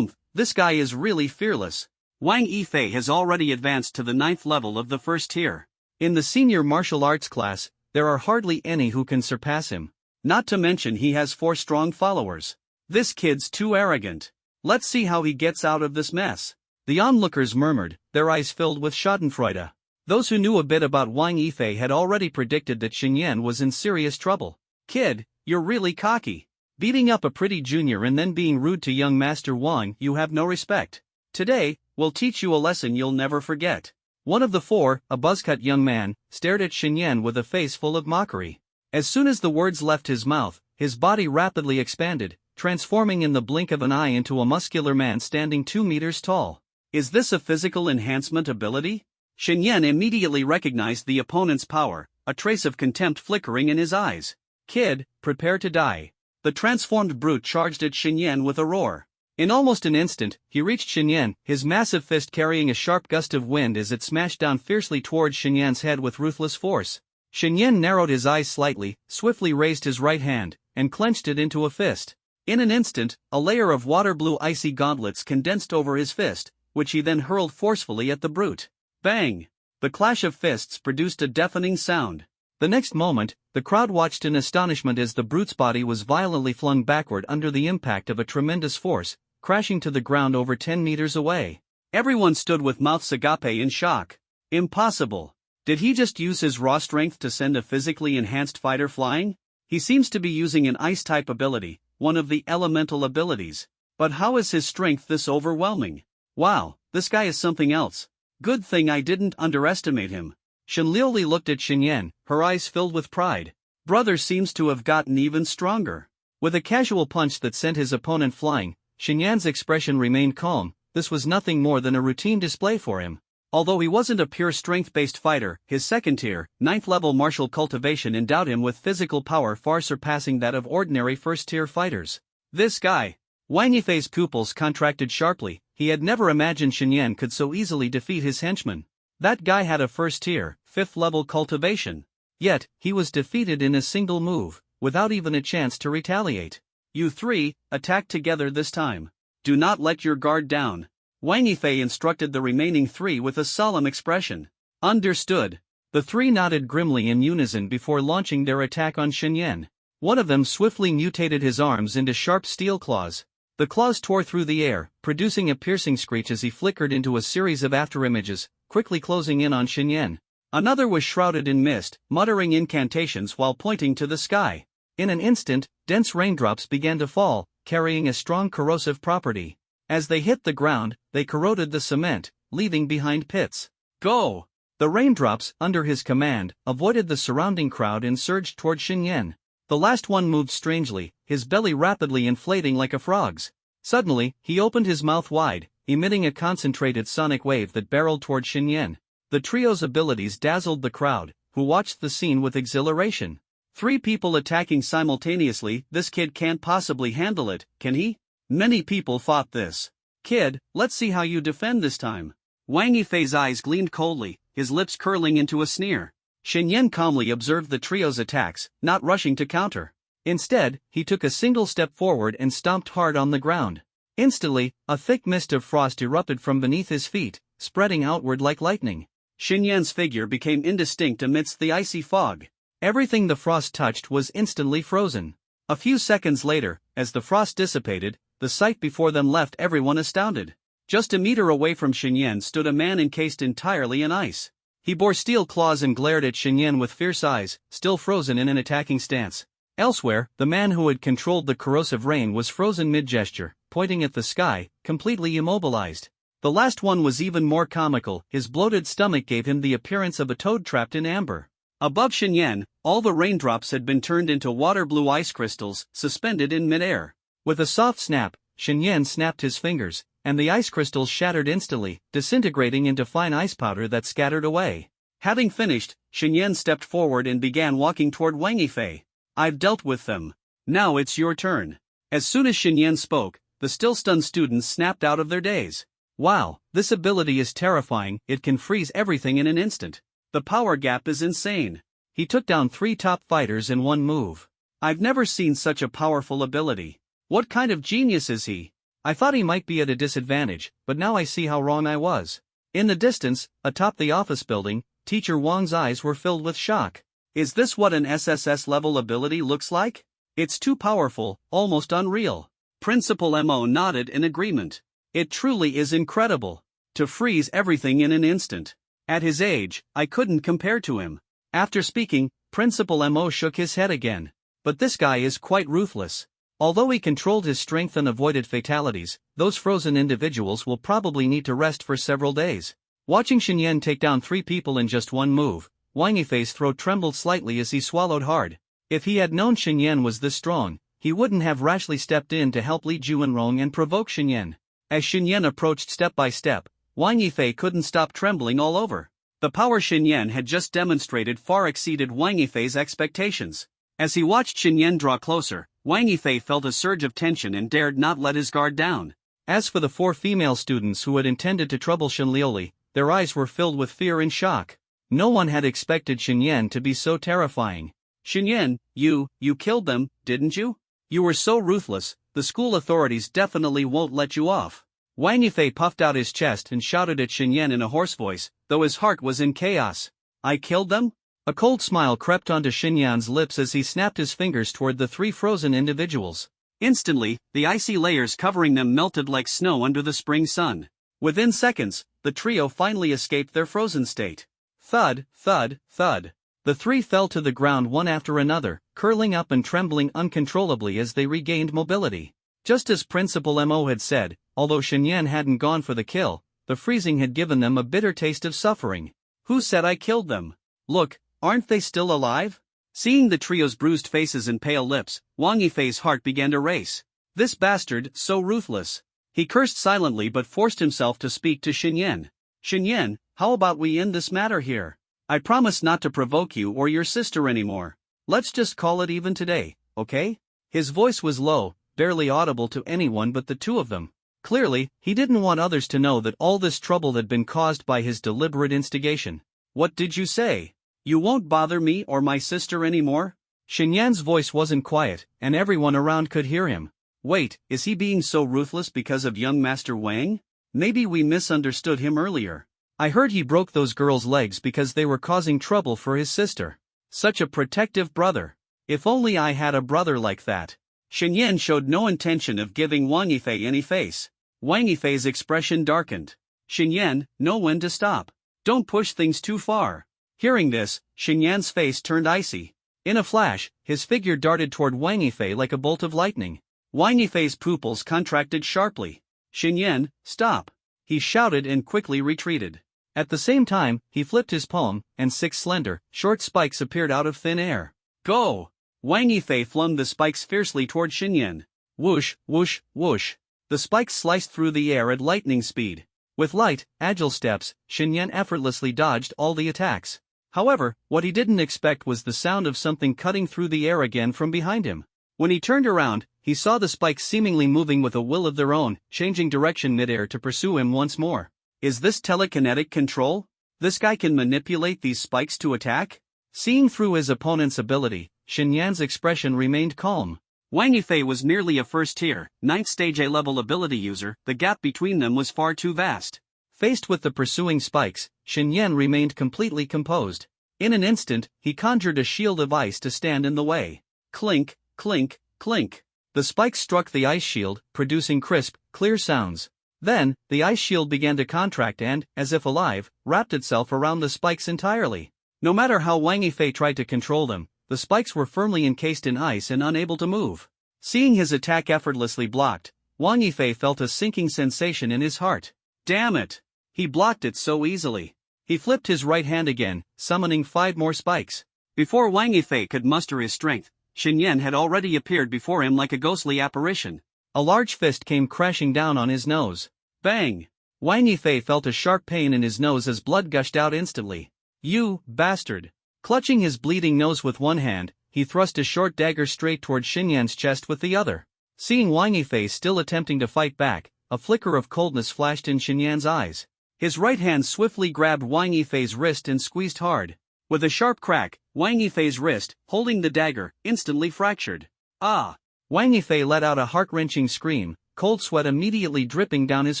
This guy is really fearless." Wang Yifei has already advanced to the 9th level of the 1st tier. In the senior martial arts class, there are hardly any who can surpass him. Not to mention he has 4 strong followers. This kid's too arrogant. Let's see how he gets out of this mess. The onlookers murmured, their eyes filled with schadenfreude. Those who knew a bit about Wang Yifei had already predicted that Xinyan was in serious trouble. "Kid, you're really cocky. Beating up a pretty junior and then being rude to young Master Wang, you have no respect. Today, we'll teach you a lesson you'll never forget." One of the 4, a buzzcut young man, stared at Xinyan with a face full of mockery. As soon as the words left his mouth, his body rapidly expanded, transforming in the blink of an eye into a muscular man standing 2 meters tall. "Is this a physical enhancement ability?" Xinyan immediately recognized the opponent's power, a trace of contempt flickering in his eyes. "Kid, prepare to die." The transformed brute charged at Xinyan with a roar. In almost an instant, he reached Xinyan, his massive fist carrying a sharp gust of wind as it smashed down fiercely towards Xinyan's head with ruthless force. Xinyan narrowed his eyes slightly, swiftly raised his right hand, and clenched it into a fist. In an instant, a layer of water-blue icy gauntlets condensed over his fist, which he then hurled forcefully at the brute. Bang! The clash of fists produced a deafening sound. The next moment, the crowd watched in astonishment as the brute's body was violently flung backward under the impact of a tremendous force, crashing to the ground over 10 meters away. Everyone stood with mouths agape in shock. Impossible. Did he just use his raw strength to send a physically enhanced fighter flying? He seems to be using an ice-type ability, one of the elemental abilities. But how is his strength this overwhelming? Wow, this guy is something else. Good thing I didn't underestimate him. Shin Liuli looked at Xinyan, her eyes filled with pride. Brother seems to have gotten even stronger. With a casual punch that sent his opponent flying, Xinyan's expression remained calm. This was nothing more than a routine display for him. Although he wasn't a pure strength-based fighter, his second-tier, 9th-level martial cultivation endowed him with physical power far surpassing that of ordinary first-tier fighters. This guy. Wang Yifei's pupils contracted sharply. He had never imagined Xinyan could so easily defeat his henchman. That guy had a first-tier, 5th-level cultivation. Yet, he was defeated in a single move, without even a chance to retaliate. You three, attack together this time. Do not let your guard down. Wang Yifei instructed the remaining three with a solemn expression. Understood. The three nodded grimly in unison before launching their attack on Xinyan. One of them swiftly mutated his arms into sharp steel claws. The claws tore through the air, producing a piercing screech as he flickered into a series of afterimages, quickly closing in on Xinyan. Another was shrouded in mist, muttering incantations while pointing to the sky. In an instant, dense raindrops began to fall, carrying a strong corrosive property. As they hit the ground, they corroded the cement, leaving behind pits. Go! The raindrops, under his command, avoided the surrounding crowd and surged toward Xinyan. The last one moved strangely, his belly rapidly inflating like a frog's. Suddenly, he opened his mouth wide, emitting a concentrated sonic wave that barreled toward Xinyan. The trio's abilities dazzled the crowd, who watched the scene with exhilaration. 3 people attacking simultaneously, this kid can't possibly handle it, can he? Many people thought this. Kid, let's see how you defend this time. Wang Yifei's eyes gleamed coldly, his lips curling into a sneer. Xinyan calmly observed the trio's attacks, not rushing to counter. Instead, he took a single step forward and stomped hard on the ground. Instantly, a thick mist of frost erupted from beneath his feet, spreading outward like lightning. Xinyan's figure became indistinct amidst the icy fog. Everything the frost touched was instantly frozen. A few seconds later, as the frost dissipated, the sight before them left everyone astounded. Just a meter away from Xinyan stood a man encased entirely in ice. He bore steel claws and glared at Xinyan with fierce eyes, still frozen in an attacking stance. Elsewhere, the man who had controlled the corrosive rain was frozen mid-gesture, pointing at the sky, completely immobilized. The last one was even more comical, his bloated stomach gave him the appearance of a toad trapped in amber. Above Xinyan, all the raindrops had been turned into water-blue ice crystals, suspended in mid-air. With a soft snap, Xinyan snapped his fingers, and the ice crystals shattered instantly, disintegrating into fine ice powder that scattered away. Having finished, Xinyan stepped forward and began walking toward Wang Yifei. I've dealt with them. Now it's your turn. As soon as Xinyan spoke, the still-stunned students snapped out of their daze. Wow, this ability is terrifying, it can freeze everything in an instant. The power gap is insane. He took down 3 top fighters in one move. I've never seen such a powerful ability. What kind of genius is he? I thought he might be at a disadvantage, but now I see how wrong I was. In the distance, atop the office building, Teacher Wang's eyes were filled with shock. Is this what an SSS-level ability looks like? It's too powerful, almost unreal. Principal Mo nodded in agreement. It truly is incredible. To freeze everything in an instant. At his age, I couldn't compare to him. After speaking, Principal Mo shook his head again. But this guy is quite ruthless. Although he controlled his strength and avoided fatalities, those frozen individuals will probably need to rest for several days. Watching Xinyan take down 3 people in just one move, Wang Yifei's throat trembled slightly as he swallowed hard. If he had known Xinyan was this strong, he wouldn't have rashly stepped in to help Li Juanrong and provoke Xinyan. As Xinyan approached step by step, Wang Yifei couldn't stop trembling all over. The power Xinyan had just demonstrated far exceeded Wang Yifei's expectations. As he watched Xinyan draw closer, Wang Yifei felt a surge of tension and dared not let his guard down. As for the 4 female students who had intended to trouble Xinlioli, their eyes were filled with fear and shock. No one had expected Xinyan to be so terrifying. Xinyan, you killed them, didn't you? You were so ruthless, the school authorities definitely won't let you off. Wang Yifei puffed out his chest and shouted at Xinyan in a hoarse voice, though his heart was in chaos. I killed them? A cold smile crept onto Xinyan's lips as he snapped his fingers toward the 3 frozen individuals. Instantly, the icy layers covering them melted like snow under the spring sun. Within seconds, the trio finally escaped their frozen state. Thud, thud, thud. The 3 fell to the ground one after another, curling up and trembling uncontrollably as they regained mobility. Just as Principal Mo had said, although Xinyan hadn't gone for the kill, the freezing had given them a bitter taste of suffering. Who said I killed them? Look, aren't they still alive? Seeing the trio's bruised faces and pale lips, Wang Yifei's heart began to race. This bastard, so ruthless. He cursed silently but forced himself to speak to Xinyan. Xinyan, how about we end this matter here? I promise not to provoke you or your sister anymore. Let's just call it even today, okay? His voice was low, barely audible to anyone but the two of them. Clearly, he didn't want others to know that all this trouble had been caused by his deliberate instigation. What did you say? You won't bother me or my sister anymore? Xinyan's voice wasn't quiet, and everyone around could hear him. Wait, is he being so ruthless because of young Master Wang? Maybe we misunderstood him earlier. I heard he broke those girls' legs because they were causing trouble for his sister. Such a protective brother. If only I had a brother like that. Xinyan showed no intention of giving Wang Yifei any face. Wang Yifei's expression darkened. Xinyan, know when to stop. Don't push things too far. Hearing this, Xinyan's face turned icy. In a flash, his figure darted toward Wang Yifei like a bolt of lightning. Wang Yifei's pupils contracted sharply. Xinyan, stop! He shouted and quickly retreated. At the same time, he flipped his palm, and 6 slender, short spikes appeared out of thin air. Go! Wang Yifei flung the spikes fiercely toward Xinyan. Whoosh, whoosh, whoosh. The spikes sliced through the air at lightning speed. With light, agile steps, Xinyan effortlessly dodged all the attacks. However, what he didn't expect was the sound of something cutting through the air again from behind him. When he turned around, he saw the spikes seemingly moving with a will of their own, changing direction midair to pursue him once more. Is this telekinetic control? This guy can manipulate these spikes to attack? Seeing through his opponent's ability, Xinyan's expression remained calm. Wang Yifei was merely a first-tier, 9th stage A-level ability user. The gap between them was far too vast. Faced with the pursuing spikes, Xinyan remained completely composed. In an instant, he conjured a shield of ice to stand in the way. Clink, clink, clink. The spikes struck the ice shield, producing crisp, clear sounds. Then, the ice shield began to contract and, as if alive, wrapped itself around the spikes entirely. No matter how Wang Yifei tried to control them, the spikes were firmly encased in ice and unable to move. Seeing his attack effortlessly blocked, Wang Yifei felt a sinking sensation in his heart. Damn it! He blocked it so easily. He flipped his right hand again, summoning 5 more spikes. Before Wang Yifei could muster his strength, Xinyan had already appeared before him like a ghostly apparition. A large fist came crashing down on his nose. Bang! Wang Yifei felt a sharp pain in his nose as blood gushed out instantly. You bastard! Clutching his bleeding nose with one hand, he thrust a short dagger straight toward Xinyan's chest with the other. Seeing Wang Yifei still attempting to fight back, a flicker of coldness flashed in Xinyan's eyes. His right hand swiftly grabbed Wang Yifei's wrist and squeezed hard. With a sharp crack, Wang Yifei's wrist, holding the dagger, instantly fractured. Ah! Wang Yifei let out a heart-wrenching scream, cold sweat immediately dripping down his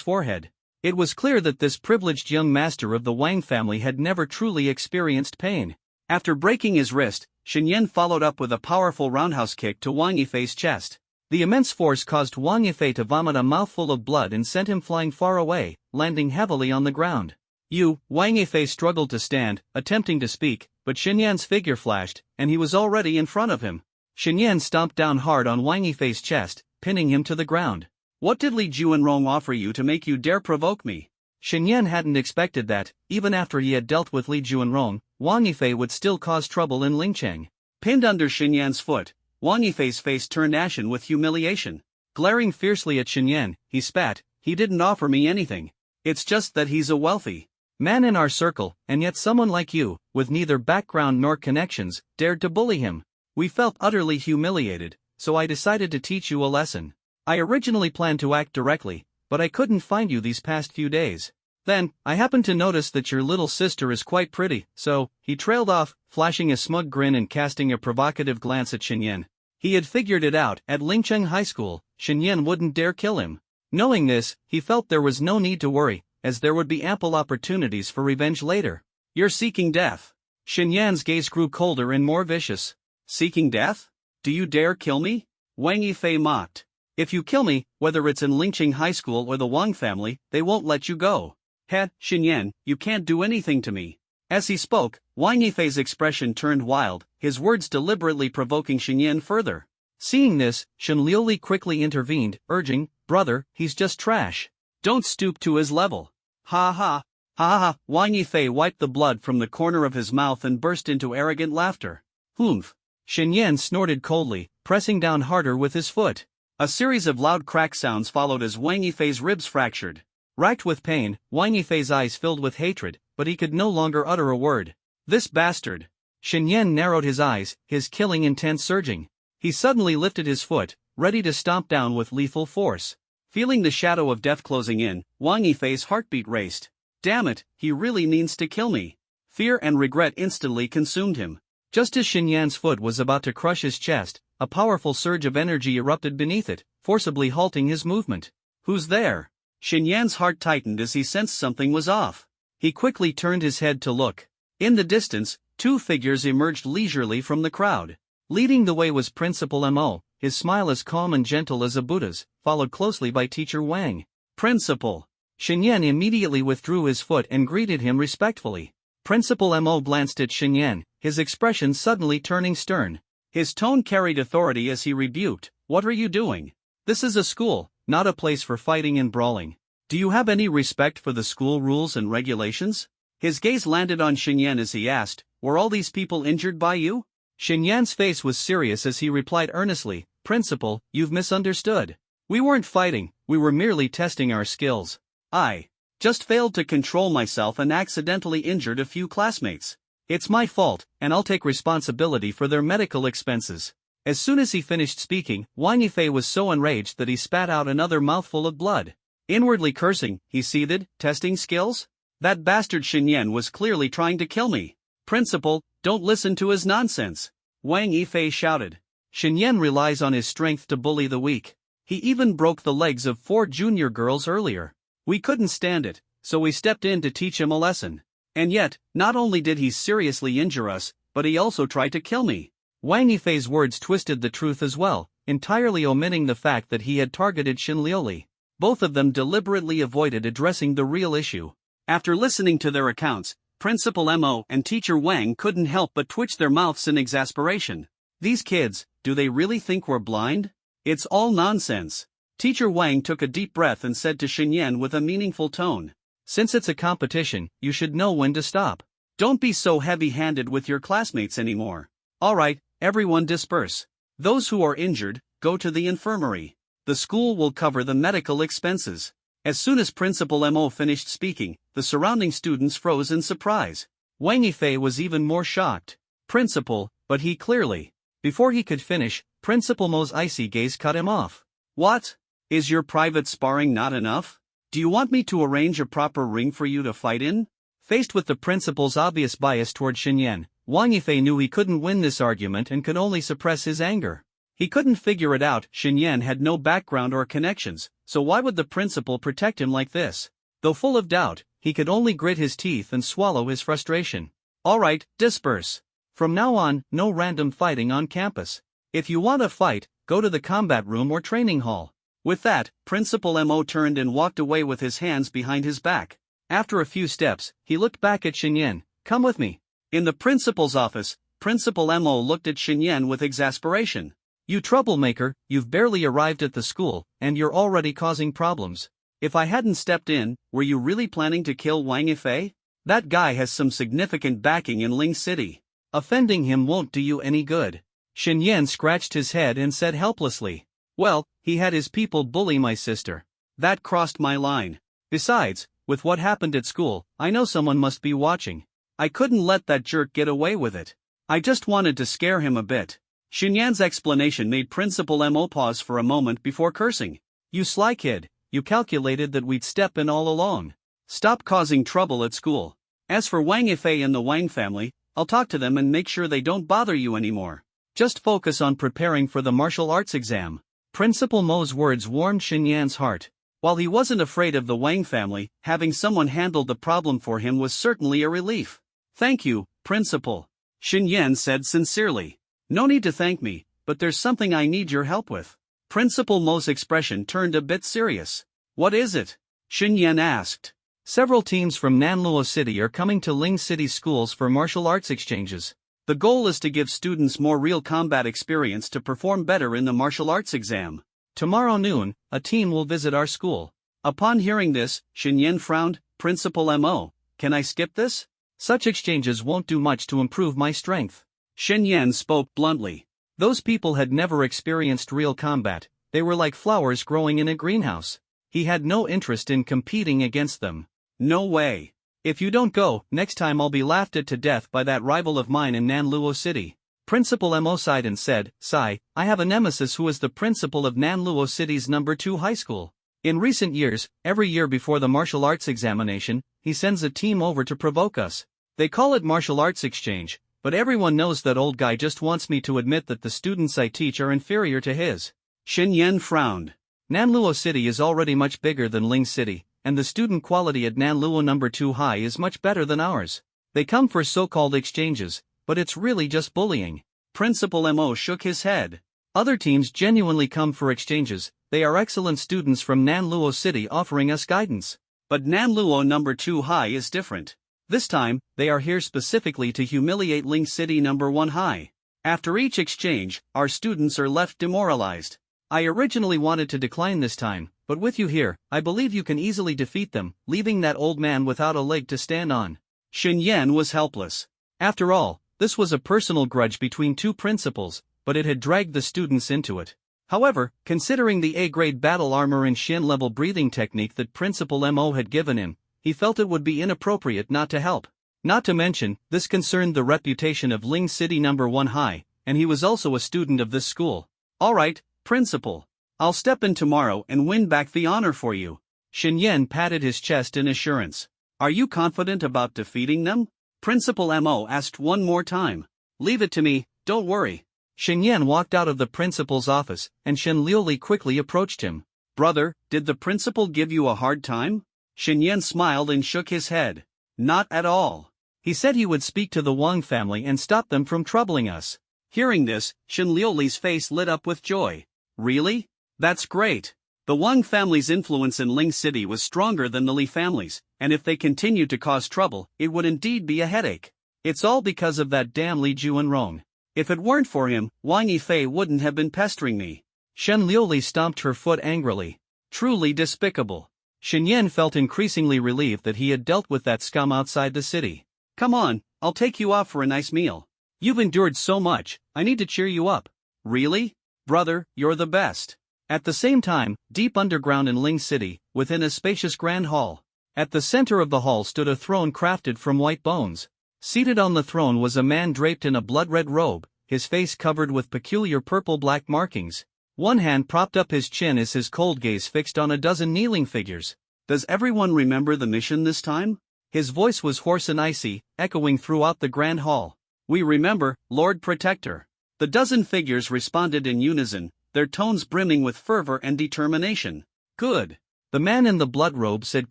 forehead. It was clear that this privileged young master of the Wang family had never truly experienced pain. After breaking his wrist, Xinyan followed up with a powerful roundhouse kick to Wang Yifei's chest. The immense force caused Wang Yifei to vomit a mouthful of blood and sent him flying far away, landing heavily on the ground. Wang Yifei struggled to stand, attempting to speak, but Xinyan's figure flashed, and he was already in front of him. Xinyan stomped down hard on Wang Yifei's chest, pinning him to the ground. What did Li Juanrong offer you to make you dare provoke me? Xinyan hadn't expected that, even after he had dealt with Li Juanrong, Wang Yifei would still cause trouble in Lingcheng. Pinned under Xinyan's foot, Wang Yifei's face turned ashen with humiliation. Glaring fiercely at Xinyan, he spat, "He didn't offer me anything. It's just that he's a wealthy man in our circle, and yet someone like you, with neither background nor connections, dared to bully him. We felt utterly humiliated, so I decided to teach you a lesson. I originally planned to act directly, but I couldn't find you these past few days. Then, I happened to notice that your little sister is quite pretty, so," he trailed off, flashing a smug grin and casting a provocative glance at Xinyan. He had figured it out. At Lingcheng High School, Xinyan wouldn't dare kill him. Knowing this, he felt there was no need to worry, as there would be ample opportunities for revenge later. You're seeking death. Xinyan's gaze grew colder and more vicious. Seeking death? Do you dare kill me? Wang Yifei mocked. If you kill me, whether it's in Lingcheng High School or the Wang family, they won't let you go. Xinyan, you can't do anything to me. As he spoke, Wang Yifei's expression turned wild, his words deliberately provoking Xinyan further. Seeing this, Shen Liuli quickly intervened, urging, "Brother, he's just trash. Don't stoop to his level." Ha ha, ha ha. Wang Yifei wiped the blood from the corner of his mouth and burst into arrogant laughter. Humph. Shen snorted coldly, pressing down harder with his foot. A series of loud crack sounds followed as Wang Yifei's ribs fractured. Racked with pain, Wang Yifei's eyes filled with hatred, but he could no longer utter a word. This bastard! Shen narrowed his eyes, his killing intent surging. He suddenly lifted his foot, ready to stomp down with lethal force. Feeling the shadow of death closing in, Wang Yifei's heartbeat raced. Damn it, he really means to kill me. Fear and regret instantly consumed him. Just as Shen foot was about to crush his chest, a powerful surge of energy erupted beneath it, forcibly halting his movement. Who's there? Shen heart tightened as he sensed something was off. He quickly turned his head to look. In the distance, two figures emerged leisurely from the crowd. Leading the way was Principal Mo, his smile as calm and gentle as a Buddha's, followed closely by Teacher Wang. Principal! Shen immediately withdrew his foot and greeted him respectfully. Principal Mo glanced at Shen, his expression suddenly turning stern. His tone carried authority as he rebuked, "What are you doing? This is a school, not a place for fighting and brawling. Do you have any respect for the school rules and regulations?" His gaze landed on Shen as he asked, "Were all these people injured by you?" Shen face was serious as he replied earnestly, "Principal, you've misunderstood. We weren't fighting, we were merely testing our skills. I just failed to control myself and accidentally injured a few classmates. It's my fault, and I'll take responsibility for their medical expenses." As soon as he finished speaking, Wang Yifei was so enraged that he spat out another mouthful of blood. Inwardly cursing, he seethed, "Testing skills? That bastard Shen was clearly trying to kill me. Principal, don't listen to his nonsense," Wang Yifei shouted. Shen relies on his strength to bully the weak. He even broke the legs of 4 junior girls earlier. We couldn't stand it, so we stepped in to teach him a lesson. And yet, not only did he seriously injure us, but he also tried to kill me. Wang Yifei's words twisted the truth as well, entirely omitting the fact that he had targeted Shen Liuli. Both of them deliberately avoided addressing the real issue. After listening to their accounts, Principal Mo and Teacher Wang couldn't help but twitch their mouths in exasperation. These kids, do they really think we're blind? It's all nonsense. Teacher Wang took a deep breath and said to Shen with a meaningful tone, "Since it's a competition, you should know when to stop. Don't be so heavy-handed with your classmates anymore. Alright, everyone disperse. Those who are injured, go to the infirmary. The school will cover the medical expenses." As soon as Principal Mo finished speaking, the surrounding students froze in surprise. Wang Yifei was even more shocked. "Principal," but he clearly. Before he could finish, Principal Mo's icy gaze cut him off. "What? Is your private sparring not enough? Do you want me to arrange a proper ring for you to fight in?" Faced with the principal's obvious bias toward Shen, Wang Yifei knew he couldn't win this argument and could only suppress his anger. He couldn't figure it out. Shen had no background or connections, so why would the principal protect him like this? Though full of doubt, he could only grit his teeth and swallow his frustration. "Alright, disperse. From now on, no random fighting on campus. If you want to fight, go to the combat room or training hall." With that, Principal Mo turned and walked away with his hands behind his back. After a few steps, he looked back at Shen. "Come with me." In the principal's office, Principal Mo looked at Shen with exasperation. "You troublemaker, you've barely arrived at the school, and you're already causing problems. If I hadn't stepped in, were you really planning to kill Wang Yifei? That guy has some significant backing in Ling City. Offending him won't do you any good." Shen scratched his head and said helplessly, "Well, he had his people bully my sister. That crossed my line. Besides, with what happened at school, I know someone must be watching. I couldn't let that jerk get away with it. I just wanted to scare him a bit." Shenyan's explanation made Principal Mo pause for a moment before cursing. "You sly kid, you calculated that we'd step in all along. Stop causing trouble at school. As for Wang Yifei and the Wang family, I'll talk to them and make sure they don't bother you anymore. Just focus on preparing for the martial arts exam." Principal Mo's words warmed Shenyan's heart. While he wasn't afraid of the Wang family, having someone handle the problem for him was certainly a relief. "Thank you, Principal," Shen said sincerely. "No need to thank me, but there's something I need your help with." Principal Mo's expression turned a bit serious. "What is it?" Shen asked. "Several teams from Nanluo City are coming to Ling City schools for martial arts exchanges. The goal is to give students more real combat experience to perform better in the martial arts exam. Tomorrow noon, a team will visit our school." Upon hearing this, Shen frowned. "Principal Mo, can I skip this? Such exchanges won't do much to improve my strength." Shen Yan spoke bluntly. Those people had never experienced real combat, they were like flowers growing in a greenhouse. He had no interest in competing against them. No way. If you don't go, next time I'll be laughed at to death by that rival of mine in Nanluo City. Principal Mo sighed and said, "Sai, I have a nemesis who is the principal of Nanluo City's No. 2 high school. In recent years, every year before the martial arts examination, he sends a team over to provoke us. They call it martial arts exchange, but everyone knows that old guy just wants me to admit that the students I teach are inferior to his." Shen Yan frowned. Nanluo City is already much bigger than Ling City, and the student quality at Nanluo No. 2 High is much better than ours. They come for so-called exchanges, but it's really just bullying. Principal Mo shook his head. Other teams genuinely come for exchanges, they are excellent students from Nanluo City offering us guidance. But Nanluo No. 2 High is different. This time, they are here specifically to humiliate Ling City No. 1 High. After each exchange, our students are left demoralized. I originally wanted to decline this time, but with you here, I believe you can easily defeat them, leaving that old man without a leg to stand on. Shen Yan was helpless. After all, this was a personal grudge between two principals, but it had dragged the students into it. However, considering the A-grade battle armor and Shin-level breathing technique that Principal Mo had given him, he felt it would be inappropriate not to help. Not to mention, this concerned the reputation of Ling City No. 1 High, and he was also a student of this school. Alright, Principal. I'll step in tomorrow and win back the honor for you. Shen Yan patted his chest in assurance. Are you confident about defeating them? Principal Mo asked one more time. Leave it to me, don't worry. Shen Yan walked out of the principal's office, and Shen Liuli quickly approached him. Brother, did the principal give you a hard time? Shen Yan smiled and shook his head. Not at all. He said he would speak to the Wang family and stop them from troubling us. Hearing this, Shen Liuli's face lit up with joy. Really? That's great. The Wang family's influence in Ling City was stronger than the Li family's, and if they continued to cause trouble, it would indeed be a headache. It's all because of that damn Li Juanrong. If it weren't for him, Wang Yifei wouldn't have been pestering me. Shen Liuli stomped her foot angrily. Truly despicable. Shen Yan felt increasingly relieved that he had dealt with that scum outside the city. Come on, I'll take you out for a nice meal. You've endured so much, I need to cheer you up. Really? Brother, you're the best. At the same time, deep underground in Ling City, within a spacious grand hall. At the center of the hall stood a throne crafted from white bones. Seated on the throne was a man draped in a blood-red robe, his face covered with peculiar purple-black markings. One hand propped up his chin as his cold gaze fixed on a dozen kneeling figures. Does everyone remember the mission this time? His voice was hoarse and icy, echoing throughout the grand hall. We remember, Lord Protector. The dozen figures responded in unison, their tones brimming with fervor and determination. Good. The man in the blood robe said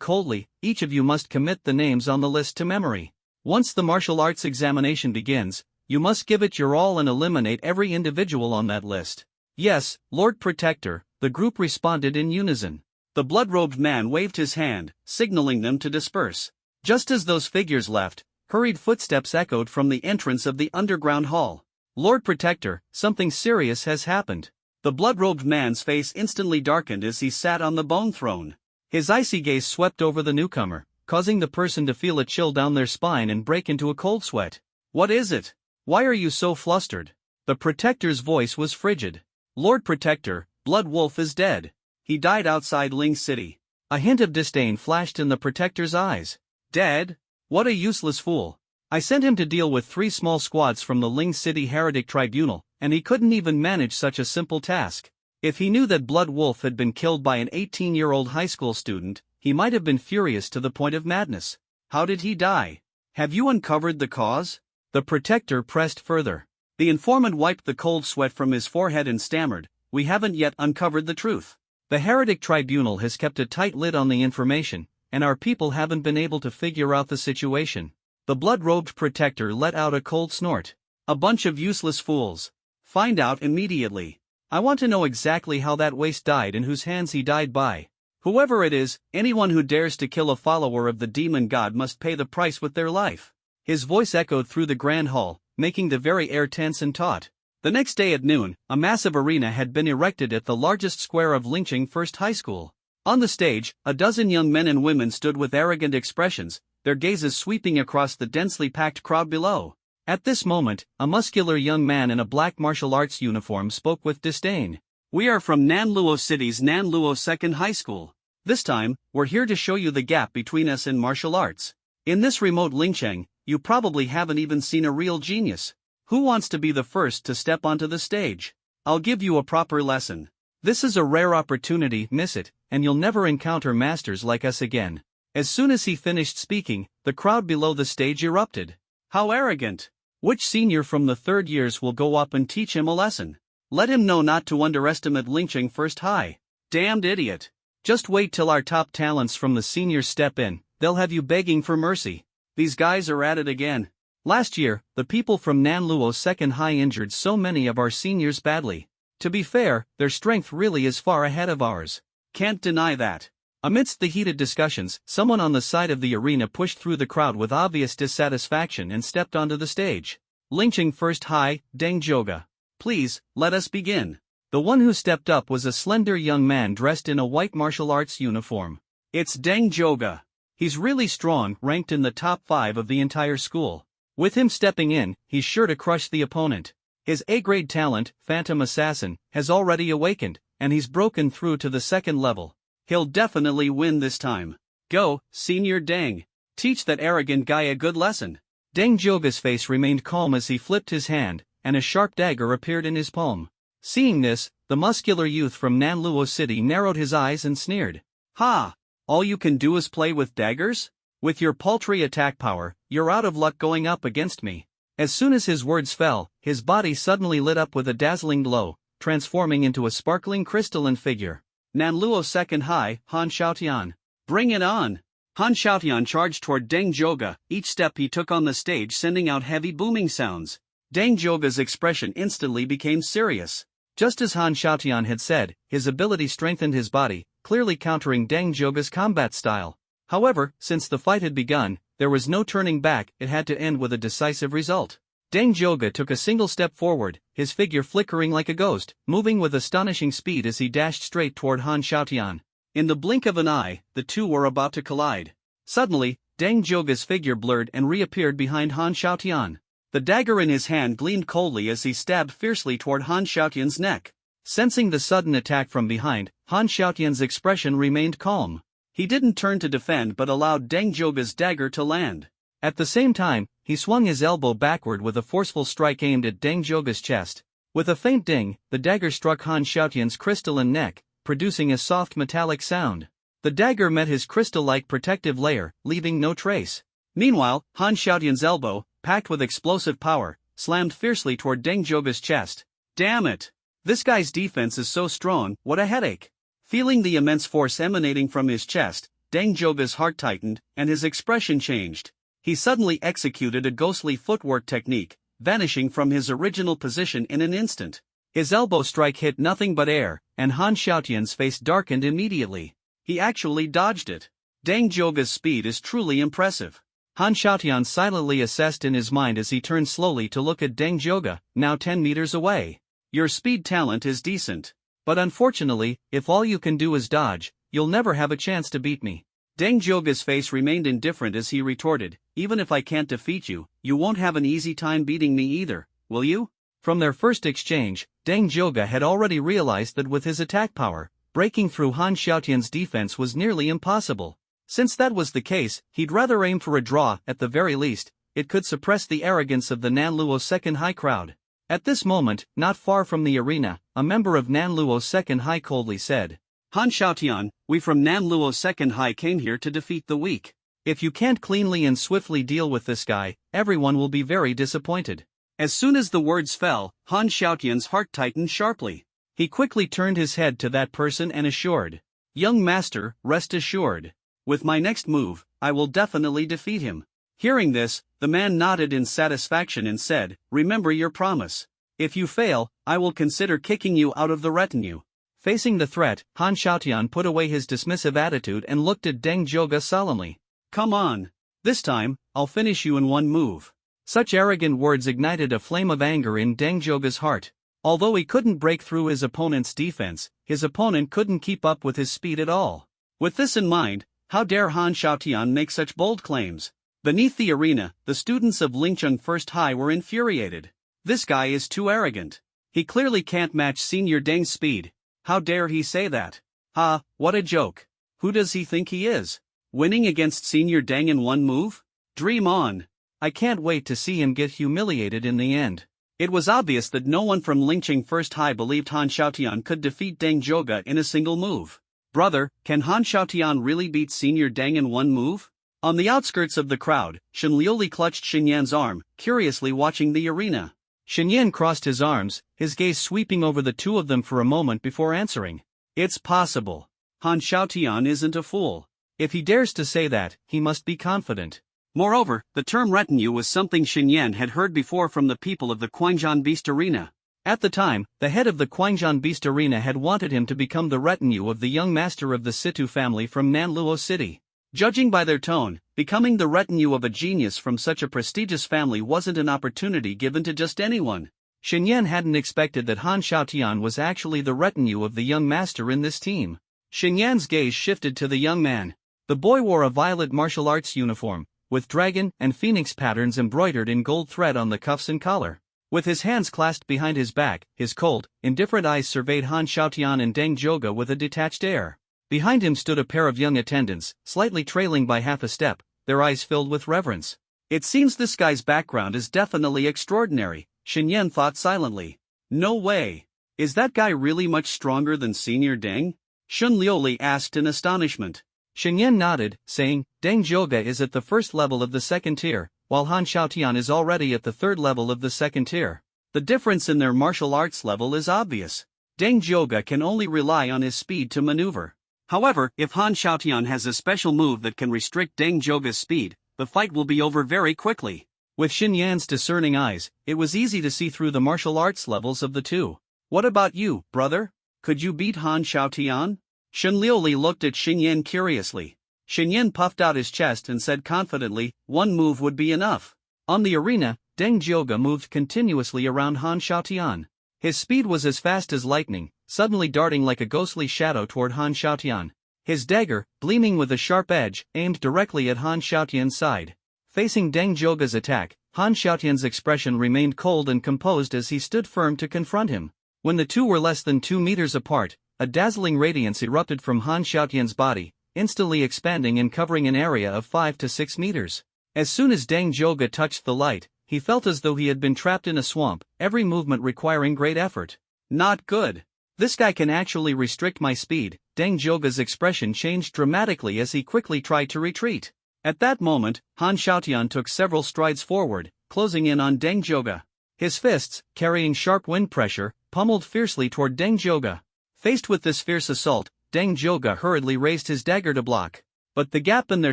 coldly, each of you must commit the names on the list to memory. Once the martial arts examination begins, you must give it your all and eliminate every individual on that list. Yes, Lord Protector, the group responded in unison. The blood-robed man waved his hand, signaling them to disperse. Just as those figures left, hurried footsteps echoed from the entrance of the underground hall. Lord Protector, something serious has happened. The blood-robed man's face instantly darkened as he sat on the bone throne. His icy gaze swept over the newcomer, causing the person to feel a chill down their spine and break into a cold sweat. What is it? Why are you so flustered? The Protector's voice was frigid. Lord Protector, Blood Wolf is dead. He died outside Ling City. A hint of disdain flashed in the Protector's eyes. Dead? What a useless fool. I sent him to deal with 3 small squads from the Ling City Heretic Tribunal, and he couldn't even manage such a simple task. If he knew that Blood Wolf had been killed by an 18-year-old high school student, he might have been furious to the point of madness. How did he die? Have you uncovered the cause? The Protector pressed further. The informant wiped the cold sweat from his forehead and stammered, we haven't yet uncovered the truth. The Heretic Tribunal has kept a tight lid on the information, and our people haven't been able to figure out the situation. The blood-robed Protector let out a cold snort. A bunch of useless fools. Find out immediately. I want to know exactly how that waste died and whose hands he died by. Whoever it is, anyone who dares to kill a follower of the demon god must pay the price with their life. His voice echoed through the grand hall, making the very air tense and taut. The next day at noon, a massive arena had been erected at the largest square of Lingqing First High School. On the stage, a dozen young men and women stood with arrogant expressions, their gazes sweeping across the densely packed crowd below. At this moment, a muscular young man in a black martial arts uniform spoke with disdain. "We are from Nanluo City's Nanluo Second High School. This time, we're here to show you the gap between us in martial arts. In this remote Lingcheng, you probably haven't even seen a real genius. Who wants to be the first to step onto the stage? I'll give you a proper lesson. This is a rare opportunity, miss it, and you'll never encounter masters like us again." As soon as he finished speaking, the crowd below the stage erupted. "How arrogant! Which senior from the third years will go up and teach him a lesson? Let him know not to underestimate Lingcheng First High. Damned idiot! Just wait till our top talents from the seniors step in, they'll have you begging for mercy. These guys are at it again. Last year, the people from Nanluo Second High injured so many of our seniors badly. To be fair, their strength really is far ahead of ours. Can't deny that." Amidst the heated discussions, someone on the side of the arena pushed through the crowd with obvious dissatisfaction and stepped onto the stage. "Lingcheng First High, Deng Joga. Please, let us begin." The one who stepped up was a slender young man dressed in a white martial arts uniform. "It's Deng Joga. He's really strong, ranked in the top 5 of the entire school. With him stepping in, he's sure to crush the opponent. His A-grade talent, Phantom Assassin, has already awakened, and he's broken through to the second level. He'll definitely win this time. Go, Senior Deng. Teach that arrogant guy a good lesson." Deng Joga's face remained calm as he flipped his hand, and a sharp dagger appeared in his palm. Seeing this, the muscular youth from Nanluo City narrowed his eyes and sneered. "Ha! All you can do is play with daggers? With your paltry attack power, you're out of luck going up against me." As soon as his words fell, his body suddenly lit up with a dazzling glow, transforming into a sparkling crystalline figure. "Nanluo Second High, Han Xiaotian. Bring it on!" Han Xiaotian charged toward Deng Joga, each step he took on the stage sending out heavy booming sounds. Deng Joga's expression instantly became serious. Just as Han Xiaotian had said, his ability strengthened his body, clearly countering Deng Joga's combat style. However, since the fight had begun, there was no turning back, it had to end with a decisive result. Deng Joga took a single step forward, his figure flickering like a ghost, moving with astonishing speed as he dashed straight toward Han Xiaotian. In the blink of an eye, the two were about to collide. Suddenly, Deng Joga's figure blurred and reappeared behind Han Xiaotian. The dagger in his hand gleamed coldly as he stabbed fiercely toward Han Xiaotian's neck. Sensing the sudden attack from behind, Han Xiaotian's expression remained calm. He didn't turn to defend but allowed Deng Joga's dagger to land. At the same time, he swung his elbow backward with a forceful strike aimed at Deng Joga's chest. With a faint ding, the dagger struck Han Xiaotian's crystalline neck, producing a soft metallic sound. The dagger met his crystal-like protective layer, leaving no trace. Meanwhile, Han Xiaotian's elbow, packed with explosive power, slammed fiercely toward Deng Joga's chest. "Damn it! This guy's defense is so strong, what a headache." Feeling the immense force emanating from his chest, Deng Joga's heart tightened, and his expression changed. He suddenly executed a ghostly footwork technique, vanishing from his original position in an instant. His elbow strike hit nothing but air, and Han Xiaotian's face darkened immediately. He actually dodged it. Deng Joga's speed is truly impressive. Han Xiaotian silently assessed in his mind as he turned slowly to look at Deng Joga, now 10 meters away. "Your speed talent is decent. But unfortunately, if all you can do is dodge, you'll never have a chance to beat me." Deng Joga's face remained indifferent as he retorted, "Even if I can't defeat you, you won't have an easy time beating me either, will you?" From their first exchange, Deng Joga had already realized that with his attack power, breaking through Han Xiaotian's defense was nearly impossible. Since that was the case, he'd rather aim for a draw, at the very least. It could suppress the arrogance of the Nanluo Second High crowd. At this moment, not far from the arena, a member of Nanluo Second High coldly said, "Han Xiaotian, we from Nanluo Second High came here to defeat the weak. If you can't cleanly and swiftly deal with this guy, everyone will be very disappointed." As soon as the words fell, Han Xiaotian's heart tightened sharply. He quickly turned his head to that person and assured, "Young master, rest assured. With my next move, I will definitely defeat him." Hearing this, the man nodded in satisfaction and said, "Remember your promise. If you fail, I will consider kicking you out of the retinue." Facing the threat, Han Xiaotian put away his dismissive attitude and looked at Deng Joga solemnly. "Come on. This time, I'll finish you in one move." Such arrogant words ignited a flame of anger in Deng Joga's heart. Although he couldn't break through his opponent's defense, his opponent couldn't keep up with his speed at all. With this in mind, how dare Han Xiaotian make such bold claims? Beneath the arena, the students of Lingcheng First High were infuriated. This guy is too arrogant. He clearly can't match Senior Deng's speed. How dare he say that? Ha, what a joke. Who does he think he is? Winning against Senior Deng in one move? Dream on. I can't wait to see him get humiliated in the end. It was obvious that no one from Lingcheng First High believed Han Xiaotian could defeat Deng Zhoga in a single move. Brother, can Han Xiaotian really beat Senior Deng in one move? On the outskirts of the crowd, Shen Liuli clutched Xinyan's arm, curiously watching the arena. Xinyan crossed his arms, his gaze sweeping over the two of them for a moment before answering. It's possible. Han Xiaotian isn't a fool. If he dares to say that, he must be confident. Moreover, the term retinue was something Xinyan had heard before from the people of the Quanzhan Beast Arena. At the time, the head of the Quanzhan Beast Arena had wanted him to become the retinue of the young master of the Situ family from Nanluo City. Judging by their tone, becoming the retinue of a genius from such a prestigious family wasn't an opportunity given to just anyone. Xinyan hadn't expected that Han Xiaotian was actually the retinue of the young master in this team. Xinyan's gaze shifted to the young man. The boy wore a violet martial arts uniform, with dragon and phoenix patterns embroidered in gold thread on the cuffs and collar. With his hands clasped behind his back, his cold, indifferent eyes surveyed Han Xiaotian and Deng Zhoga with a detached air. Behind him stood a pair of young attendants, slightly trailing by half a step, their eyes filled with reverence. It seems this guy's background is definitely extraordinary, Xinyan thought silently. No way. Is that guy really much stronger than Senior Deng? Shun Liuli asked in astonishment. Xinyan nodded, saying, Deng Zhoga is at the first level of the second tier, while Han Xiaotian is already at the third level of the second tier. The difference in their martial arts level is obvious. Deng Zhoga can only rely on his speed to maneuver. However, if Han Xiaotian has a special move that can restrict Deng Zhoga's speed, the fight will be over very quickly. With Xinyan's discerning eyes, it was easy to see through the martial arts levels of the two. What about you, brother? Could you beat Han Xiaotian? Shen Liuli looked at Xinyan curiously. Xinyan puffed out his chest and said confidently, one move would be enough. On the arena, Deng Zhoga moved continuously around Han Xiaotian. His speed was as fast as lightning, suddenly darting like a ghostly shadow toward Han Xiaotian. His dagger, gleaming with a sharp edge, aimed directly at Han Xiaotian's side. Facing Deng Zhoga's attack, Han Xiaotian's expression remained cold and composed as he stood firm to confront him. When the two were less than 2 meters apart, a dazzling radiance erupted from Han Xiaotian's body, instantly expanding and covering an area of 5 to 6 meters. As soon as Deng Zhoga touched the light, he felt as though he had been trapped in a swamp, every movement requiring great effort. Not good. This guy can actually restrict my speed. Deng Zhoga's expression changed dramatically as he quickly tried to retreat. At that moment, Han Xiaotian took several strides forward, closing in on Deng Zhoga. His fists, carrying sharp wind pressure, pummeled fiercely toward Deng Zhoga. Faced with this fierce assault, Deng Zhoga hurriedly raised his dagger to block. But the gap in their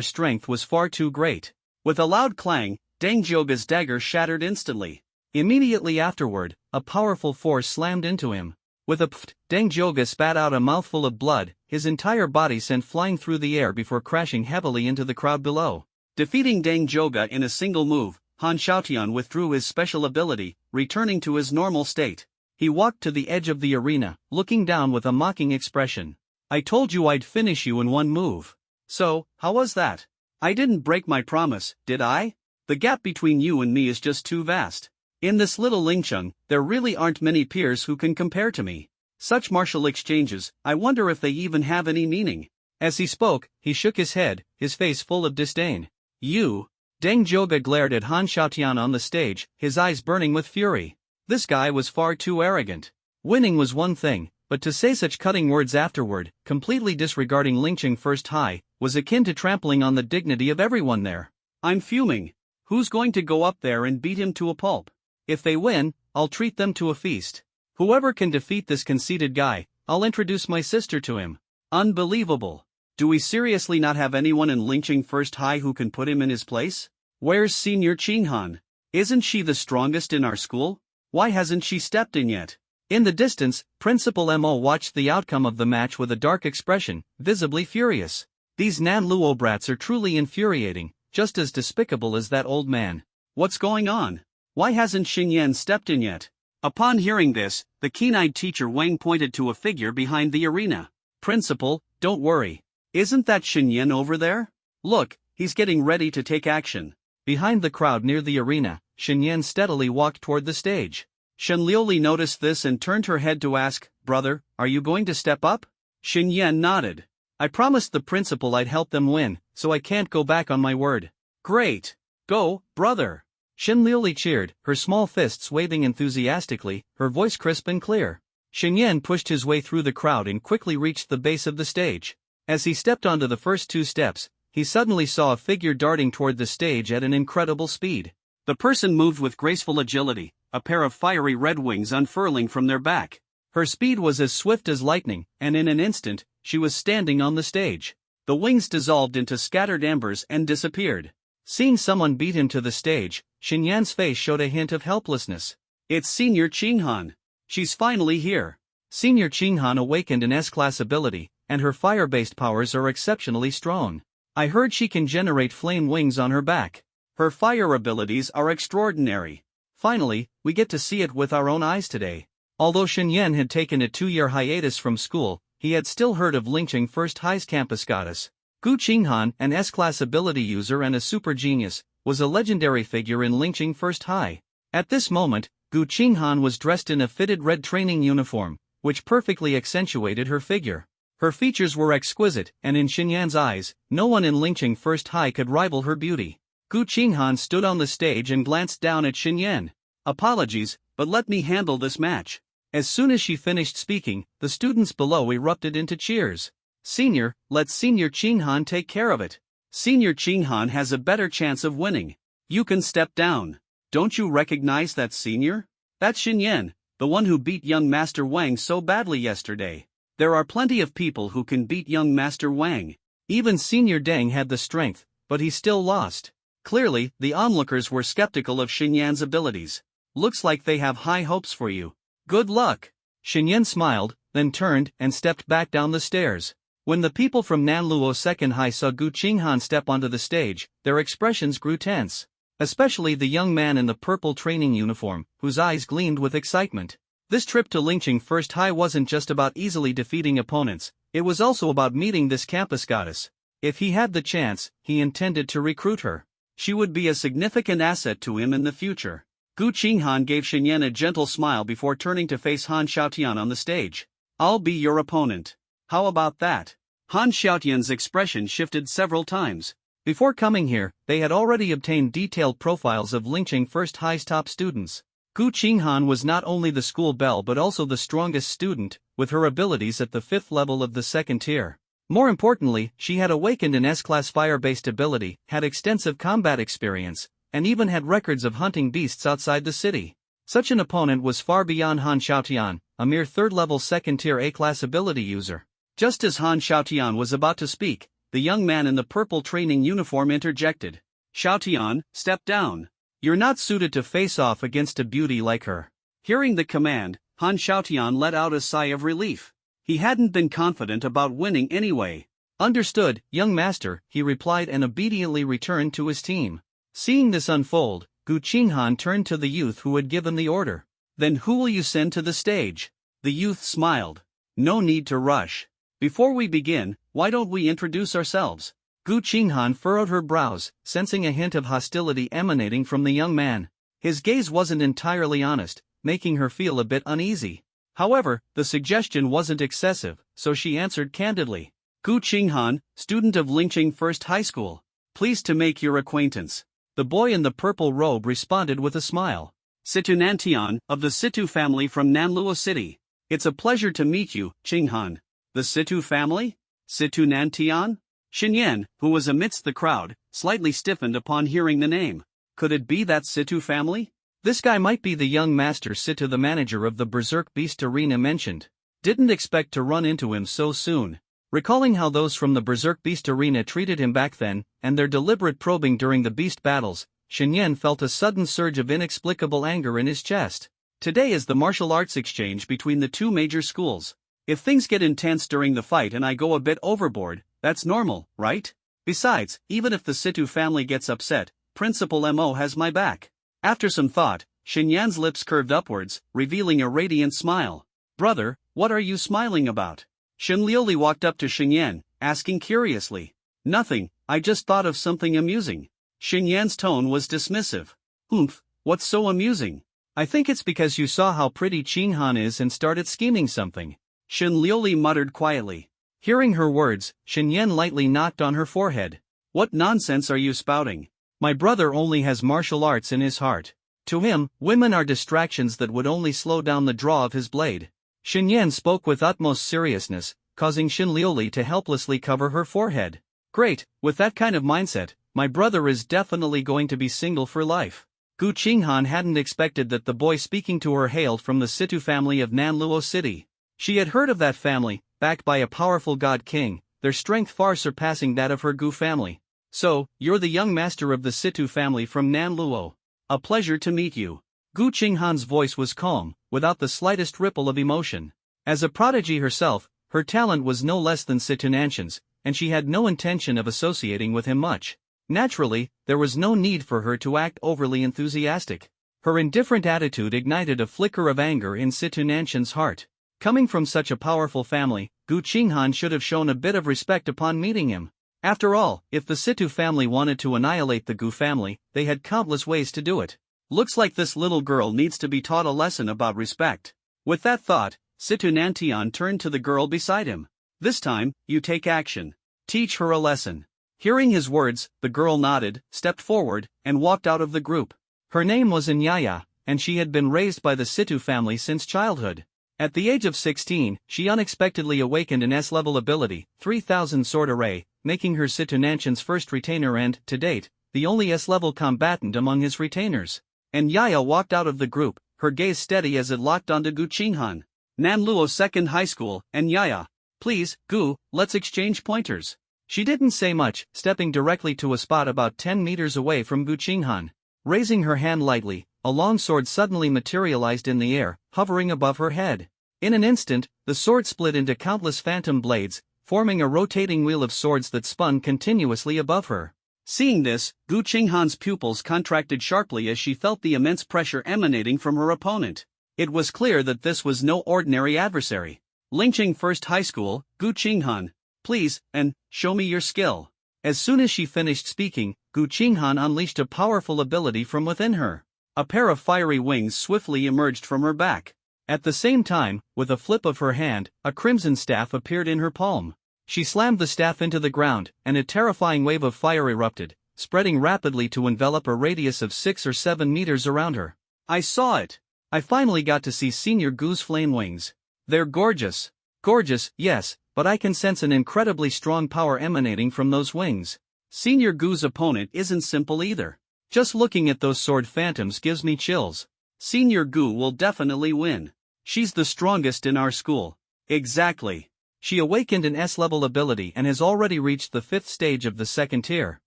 strength was far too great. With a loud clang, Deng Zhoga's dagger shattered instantly. Immediately afterward, a powerful force slammed into him. With a pft, Deng Zhoga spat out a mouthful of blood, his entire body sent flying through the air before crashing heavily into the crowd below. Defeating Deng Zhoga in a single move, Han Xiaotian withdrew his special ability, returning to his normal state. He walked to the edge of the arena, looking down with a mocking expression. I told you I'd finish you in one move. So, how was that? I didn't break my promise, did I? The gap between you and me is just too vast. In this little Lingcheng, there really aren't many peers who can compare to me. Such martial exchanges, I wonder if they even have any meaning. As he spoke, he shook his head, his face full of disdain. You? Deng Zhoga glared at Han Xiaotian on the stage, his eyes burning with fury. This guy was far too arrogant. Winning was one thing, but to say such cutting words afterward, completely disregarding Lingcheng First High, was akin to trampling on the dignity of everyone there. I'm fuming. Who's going to go up there and beat him to a pulp? If they win, I'll treat them to a feast. Whoever can defeat this conceited guy, I'll introduce my sister to him. Unbelievable. Do we seriously not have anyone in Lingcheng First High who can put him in his place? Where's Senior Qinghan? Isn't she the strongest in our school? Why hasn't she stepped in yet? In the distance, Principal Mo watched the outcome of the match with a dark expression, visibly furious. These Nanluo brats are truly infuriating, just as despicable as that old man. What's going on? Why hasn't Xinyan stepped in yet? Upon hearing this, the keen-eyed teacher Wang pointed to a figure behind the arena. Principal, don't worry. Isn't that Xinyan over there? Look, he's getting ready to take action. Behind the crowd near the arena, Shenyan steadily walked toward the stage. Shenliuli noticed this and turned her head to ask, "Brother, are you going to step up?" Shenyan nodded. "I promised the principal I'd help them win, so I can't go back on my word." "Great! Go, brother!" Shenliuli cheered, her small fists waving enthusiastically, her voice crisp and clear. Shenyan pushed his way through the crowd and quickly reached the base of the stage. As he stepped onto the first 2 steps, he suddenly saw a figure darting toward the stage at an incredible speed. The person moved with graceful agility, a pair of fiery red wings unfurling from their back. Her speed was as swift as lightning, and in an instant, she was standing on the stage. The wings dissolved into scattered embers and disappeared. Seeing someone beat him to the stage, Shenyan's face showed a hint of helplessness. "It's Senior Qinghan. She's finally here." Senior Qinghan awakened an S-class ability, and her fire-based powers are exceptionally strong. I heard she can generate flame wings on her back. Her fire abilities are extraordinary. Finally, we get to see it with our own eyes today. Although Shenyan had taken a 2-year hiatus from school, he had still heard of Lingqing First High's campus goddess. Gu Qinghan, an S-class ability user and a super genius, was a legendary figure in Lingqing First High. At this moment, Gu Qinghan was dressed in a fitted red training uniform, which perfectly accentuated her figure. Her features were exquisite, and in Shenyan's eyes, no one in Lingqing First High could rival her beauty. Gu Qinghan stood on the stage and glanced down at Shenyan. "Apologies, but let me handle this match." As soon as she finished speaking, the students below erupted into cheers. "Senior, let Senior Qinghan take care of it. Senior Qinghan has a better chance of winning. You can step down. Don't you recognize that senior? That's Shenyan, the one who beat young Master Wang so badly yesterday. There are plenty of people who can beat young Master Wang. Even Senior Deng had the strength, but he still lost." Clearly, the onlookers were skeptical of Shenyan's abilities. "Looks like they have high hopes for you. Good luck." Shenyan smiled, then turned and stepped back down the stairs. When the people from Nanluo Second High saw Gu Qinghan step onto the stage, their expressions grew tense. Especially the young man in the purple training uniform, whose eyes gleamed with excitement. This trip to Lingqing First High wasn't just about easily defeating opponents, it was also about meeting this campus goddess. If he had the chance, he intended to recruit her. She would be a significant asset to him in the future. Gu Qinghan gave Shenyan a gentle smile before turning to face Han Xiaotian on the stage. "I'll be your opponent. How about that?" Han Xiaotian's expression shifted several times. Before coming here, they had already obtained detailed profiles of Lingqing First High's top students. Gu Qinghan was not only the school belle but also the strongest student, with her abilities at the 5th level of the 2nd tier. More importantly, she had awakened an S-class fire-based ability, had extensive combat experience, and even had records of hunting beasts outside the city. Such an opponent was far beyond Han Xiaotian, a mere 3rd-level 2nd-tier A-class ability user. Just as Han Xiaotian was about to speak, the young man in the purple training uniform interjected. "Xiaotian, step down. You're not suited to face off against a beauty like her." Hearing the command, Han Xiaotian let out a sigh of relief. He hadn't been confident about winning anyway. "Understood, young master," he replied and obediently returned to his team. Seeing this unfold, Gu Qinghan turned to the youth who had given the order. "Then who will you send to the stage?" The youth smiled. "No need to rush. Before we begin, why don't we introduce ourselves?" Gu Qinghan furrowed her brows, sensing a hint of hostility emanating from the young man. His gaze wasn't entirely honest, making her feel a bit uneasy. However, the suggestion wasn't excessive, so she answered candidly. "Gu Qinghan, student of Lingqing First High School. Pleased to make your acquaintance." The boy in the purple robe responded with a smile. "Situ Nantian, of the Situ family from Nanluo City. It's a pleasure to meet you, Qinghan." "The Situ family? Situ Nantian?" Shenyan, who was amidst the crowd, slightly stiffened upon hearing the name. Could it be that Situ family? This guy might be the young master Situ, the manager of the Berserk Beast Arena mentioned. Didn't expect to run into him so soon. Recalling how those from the Berserk Beast Arena treated him back then, and their deliberate probing during the beast battles, Shenyan felt a sudden surge of inexplicable anger in his chest. Today is the martial arts exchange between the two major schools. If things get intense during the fight and I go a bit overboard, that's normal, right? Besides, even if the Situ family gets upset, Principal Mo has my back. After some thought, Shenyan's lips curved upwards, revealing a radiant smile. "Brother, what are you smiling about?" Shenliuli walked up to Shenyan, asking curiously. "Nothing, I just thought of something amusing." Xinyan's tone was dismissive. Oomph, what's so amusing? I think it's because you saw how pretty Qinghan is and started scheming something. Shen Liuli muttered quietly. Hearing her words, Xinyan lightly knocked on her forehead. What nonsense are you spouting? My brother only has martial arts in his heart. To him, women are distractions that would only slow down the draw of his blade. Xinyan spoke with utmost seriousness, causing Shen Liuli to helplessly cover her forehead. Great, with that kind of mindset, my brother is definitely going to be single for life. Gu Qinghan hadn't expected that the boy speaking to her hailed from the Situ family of Nanluo City. She had heard of that family, backed by a powerful god king, their strength far surpassing that of her Gu family. So, you're the young master of the Situ family from Nanluo. A pleasure to meet you. Gu Qinghan's voice was calm, without the slightest ripple of emotion. As a prodigy herself, her talent was no less than Situnanshan's, and she had no intention of associating with him much. Naturally, there was no need for her to act overly enthusiastic. Her indifferent attitude ignited a flicker of anger in Situnanshan's heart. Coming from such a powerful family, Gu Qinghan should have shown a bit of respect upon meeting him. After all, if the Situ family wanted to annihilate the Gu family, they had countless ways to do it. Looks like this little girl needs to be taught a lesson about respect. With that thought, Situ Nantian turned to the girl beside him. This time, you take action. Teach her a lesson. Hearing his words, the girl nodded, stepped forward, and walked out of the group. Her name was Nyaya, and she had been raised by the Situ family since childhood. At the age of 16, she unexpectedly awakened an S-level ability, 3000 Sword Array, making her Situnanshan's first retainer and, to date, the only S-level combatant among his retainers. And Yaya walked out of the group, her gaze steady as it locked onto Gu Qinghan. Nanluo Second High School, and Yaya. Please, Gu, let's exchange pointers. She didn't say much, stepping directly to a spot about 10 meters away from Gu Qinghan. Raising her hand lightly, a long sword suddenly materialized in the air, hovering above her head. In an instant, the sword split into countless phantom blades, forming a rotating wheel of swords that spun continuously above her. Seeing this, Gu Qinghan's pupils contracted sharply as she felt the immense pressure emanating from her opponent. It was clear that this was no ordinary adversary. Lingqing First High School, Gu Qinghan. Please, and show me your skill. As soon as she finished speaking, Gu Qinghan unleashed a powerful ability from within her. A pair of fiery wings swiftly emerged from her back. At the same time, with a flip of her hand, a crimson staff appeared in her palm. She slammed the staff into the ground, and a terrifying wave of fire erupted, spreading rapidly to envelop a radius of 6 or 7 meters around her. I saw it. I finally got to see Senior Gu's flame wings. They're gorgeous. Gorgeous, yes, but I can sense an incredibly strong power emanating from those wings. Senior Gu's opponent isn't simple either. Just looking at those sword phantoms gives me chills. Senior Gu will definitely win. She's the strongest in our school. Exactly. She awakened an S-level ability and has already reached the 5th stage of the 2nd tier.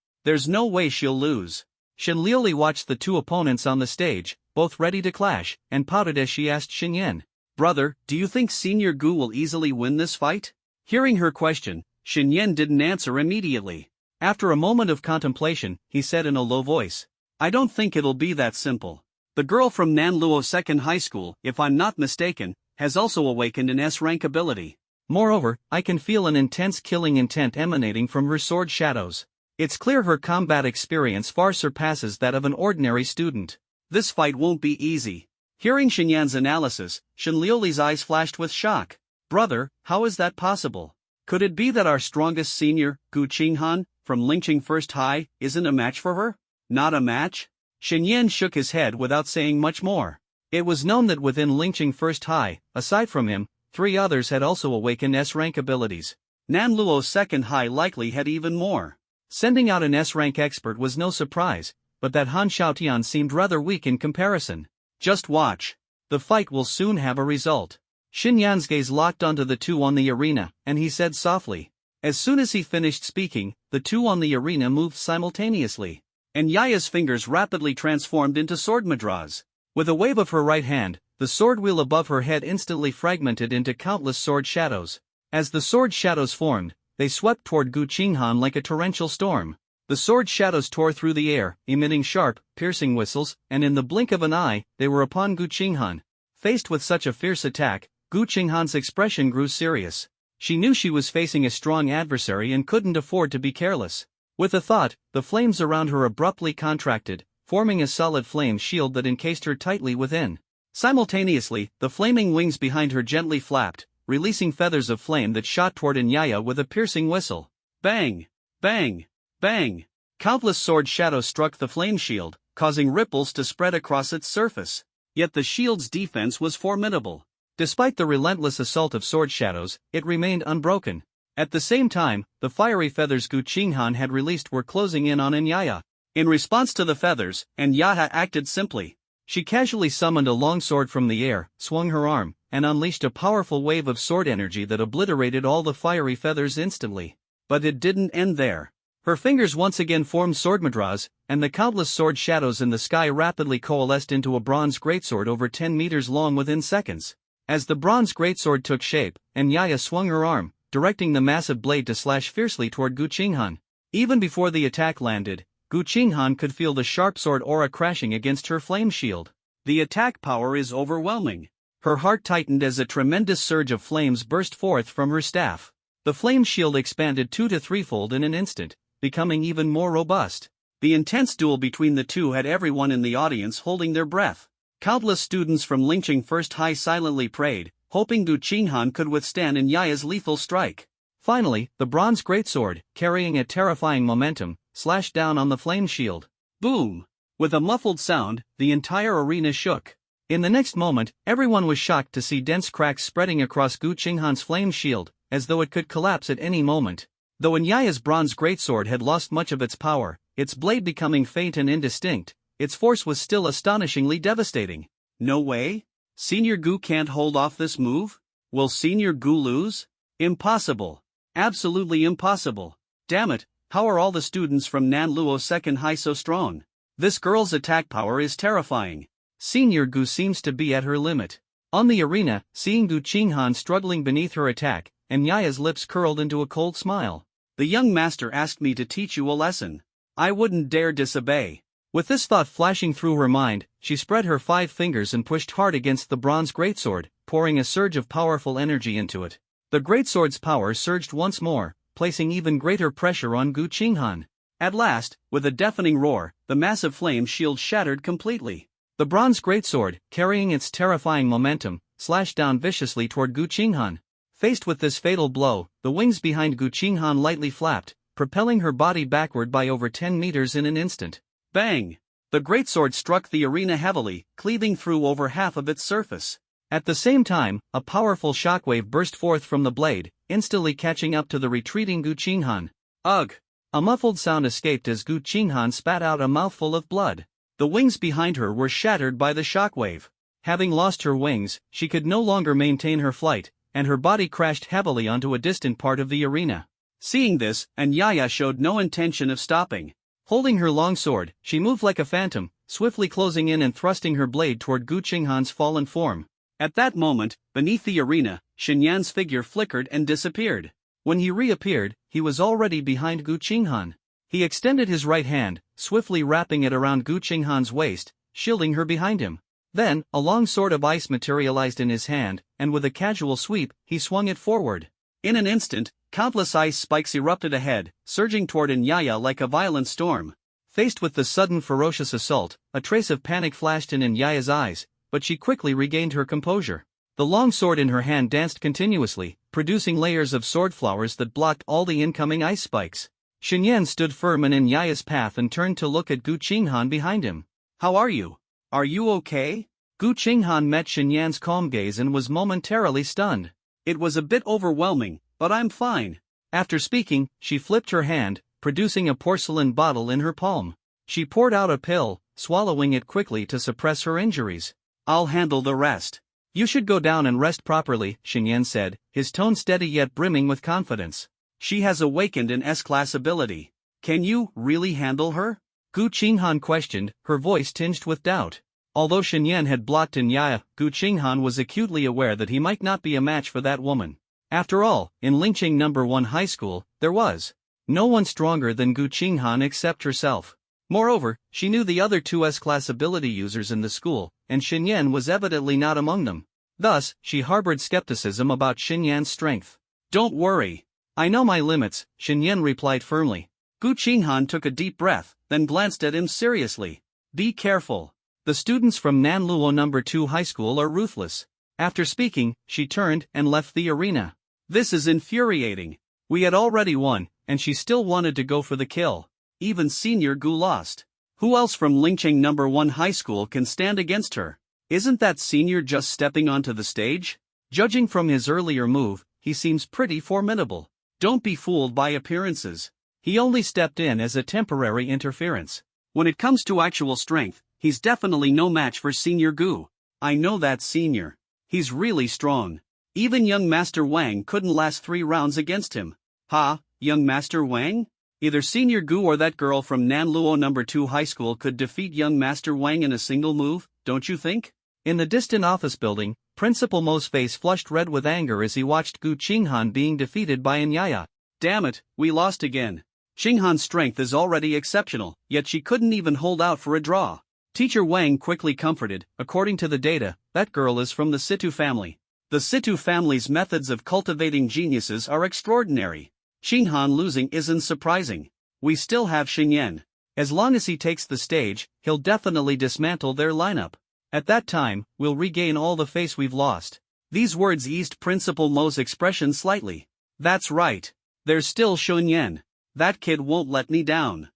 There's no way she'll lose. Shen Liuli watched the two opponents on the stage, both ready to clash, and pouted as she asked Xinyan, Brother, do you think Senior Gu will easily win this fight? Hearing her question, Xinyan didn't answer immediately. After a moment of contemplation, he said in a low voice, I don't think it'll be that simple. The girl from Nanluo Second High School, if I'm not mistaken, has also awakened an S-rank ability. Moreover, I can feel an intense killing intent emanating from her sword shadows. It's clear her combat experience far surpasses that of an ordinary student. This fight won't be easy. Hearing Xinyan's analysis, Shen Liuli's eyes flashed with shock. Brother, how is that possible? Could it be that our strongest senior, Gu Qinghan, from Lingqing First High, isn't a match for her? Not a match? Xinyan shook his head without saying much more. It was known that within Lingqing First High, aside from him, 3 others had also awakened S-rank abilities. Nanluo Second High likely had even more. Sending out an S-rank expert was no surprise, but that Han Xiaotian seemed rather weak in comparison. Just watch. The fight will soon have a result. Xinyan's gaze locked onto the two on the arena, and he said softly. As soon as he finished speaking, the two on the arena moved simultaneously. And Yaya's fingers rapidly transformed into sword mudras. With a wave of her right hand, the sword wheel above her head instantly fragmented into countless sword shadows. As the sword shadows formed, they swept toward Gu Qinghan like a torrential storm. The sword shadows tore through the air, emitting sharp, piercing whistles, and in the blink of an eye, they were upon Gu Qinghan. Faced with such a fierce attack, Gu Qinghan's expression grew serious. She knew she was facing a strong adversary and couldn't afford to be careless. With a thought, the flames around her abruptly contracted, forming a solid flame shield that encased her tightly within. Simultaneously, the flaming wings behind her gently flapped, releasing feathers of flame that shot toward Inyaya with a piercing whistle. Bang! Bang! Bang! Countless sword shadows struck the flame shield, causing ripples to spread across its surface. Yet the shield's defense was formidable. Despite the relentless assault of sword shadows, it remained unbroken. At the same time, the fiery feathers Gu Qinghan had released were closing in on Inyaya. In response to the feathers, Inyaya acted simply. She casually summoned a long sword from the air, swung her arm, and unleashed a powerful wave of sword energy that obliterated all the fiery feathers instantly. But it didn't end there. Her fingers once again formed sword mudras, and the countless sword shadows in the sky rapidly coalesced into a bronze greatsword over 10 meters long within seconds. As the bronze greatsword took shape, Inyaya swung her arm, directing the massive blade to slash fiercely toward Gu Qinghan. Even before the attack landed, Gu Qinghan could feel the sharp sword aura crashing against her flame shield. The attack power is overwhelming. Her heart tightened as a tremendous surge of flames burst forth from her staff. The flame shield expanded 2 to 3-fold in an instant, becoming even more robust. The intense duel between the two had everyone in the audience holding their breath. Countless students from Lingqing First High silently prayed, hoping Gu Qinghan could withstand Inyaya's lethal strike. Finally, the bronze greatsword, carrying a terrifying momentum, slashed down on the flame shield. Boom! With a muffled sound, the entire arena shook. In the next moment, everyone was shocked to see dense cracks spreading across Gu Qinghan's flame shield, as though it could collapse at any moment. Though Inyaya's bronze greatsword had lost much of its power, its blade becoming faint and indistinct, its force was still astonishingly devastating. No way? Senior Gu can't hold off this move? Will Senior Gu lose? Impossible. Absolutely impossible. Damn it, how are all the students from Nanluo Second High so strong? This girl's attack power is terrifying. Senior Gu seems to be at her limit. On the arena, seeing Gu Qinghan struggling beneath her attack, Inyaya's lips curled into a cold smile. The young master asked me to teach you a lesson. I wouldn't dare disobey. With this thought flashing through her mind, she spread her 5 fingers and pushed hard against the bronze greatsword, pouring a surge of powerful energy into it. The greatsword's power surged once more, placing even greater pressure on Gu Qinghan. At last, with a deafening roar, the massive flame shield shattered completely. The bronze greatsword, carrying its terrifying momentum, slashed down viciously toward Gu Qinghan. Faced with this fatal blow, the wings behind Gu Qinghan lightly flapped, propelling her body backward by over 10 meters in an instant. Bang! The greatsword struck the arena heavily, cleaving through over half of its surface. At the same time, a powerful shockwave burst forth from the blade, instantly catching up to the retreating Gu Qinghan. Ugh! A muffled sound escaped as Gu Qinghan spat out a mouthful of blood. The wings behind her were shattered by the shockwave. Having lost her wings, she could no longer maintain her flight, and her body crashed heavily onto a distant part of the arena. Seeing this, Inyaya showed no intention of stopping. Holding her long sword, she moved like a phantom, swiftly closing in and thrusting her blade toward Gu Qinghan's fallen form. At that moment, beneath the arena, Xinyan's figure flickered and disappeared. When he reappeared, he was already behind Gu Qinghan. He extended his right hand, swiftly wrapping it around Gu Qinghan's waist, shielding her behind him. Then, a long sword of ice materialized in his hand, and with a casual sweep, he swung it forward. In an instant, countless ice spikes erupted ahead, surging toward Inyaya like a violent storm. Faced with the sudden ferocious assault, a trace of panic flashed in Inyaya's eyes, but she quickly regained her composure. The long sword in her hand danced continuously, producing layers of sword flowers that blocked all the incoming ice spikes. Xinyan stood firm in Inyaya's path and turned to look at Gu Qinghan behind him. How are you? Are you okay? Gu Qinghan met Xinyan's calm gaze and was momentarily stunned. It was a bit overwhelming, but I'm fine. After speaking, she flipped her hand, producing a porcelain bottle in her palm. She poured out a pill, swallowing it quickly to suppress her injuries. I'll handle the rest. You should go down and rest properly, Xinyan said, his tone steady yet brimming with confidence. She has awakened an S-class ability. Can you really handle her? Gu Qinghan questioned, her voice tinged with doubt. Although Xinyan had blocked Inyaya, Gu Qinghan was acutely aware that he might not be a match for that woman. After all, in Lingqing No. 1 High School, there was no one stronger than Gu Qinghan except herself. Moreover, she knew the other 2 S-class ability users in the school, and Xinyan was evidently not among them. Thus, she harbored skepticism about Xinyan's strength. Don't worry. I know my limits, Xinyan replied firmly. Gu Qinghan took a deep breath, then glanced at him seriously. Be careful. The students from Nanluo No. 2 High School are ruthless. After speaking, she turned and left the arena. This is infuriating. We had already won, and she still wanted to go for the kill. Even Senior Gu lost. Who else from Lingcheng No. 1 High School can stand against her? Isn't that senior just stepping onto the stage? Judging from his earlier move, he seems pretty formidable. Don't be fooled by appearances. He only stepped in as a temporary interference. When it comes to actual strength, he's definitely no match for Senior Gu. I know that senior. He's really strong. Even young Master Wang couldn't last 3 rounds against him. Ha, young Master Wang? Either Senior Gu or that girl from Nanluo No. 2 High School could defeat young Master Wang in a single move, don't you think? In the distant office building, Principal Mo's face flushed red with anger as he watched Gu Qinghan being defeated by Anyaya. Damn it, we lost again. Qinghan's strength is already exceptional, yet she couldn't even hold out for a draw. Teacher Wang quickly comforted, according to the data, that girl is from the Situ family. The Situ family's methods of cultivating geniuses are extraordinary. Qinghan losing isn't surprising. We still have Xingyan. As long as he takes the stage, he'll definitely dismantle their lineup. At that time, we'll regain all the face we've lost. These words eased Principal Mo's expression slightly. That's right. There's still Xingyan. That kid won't let me down.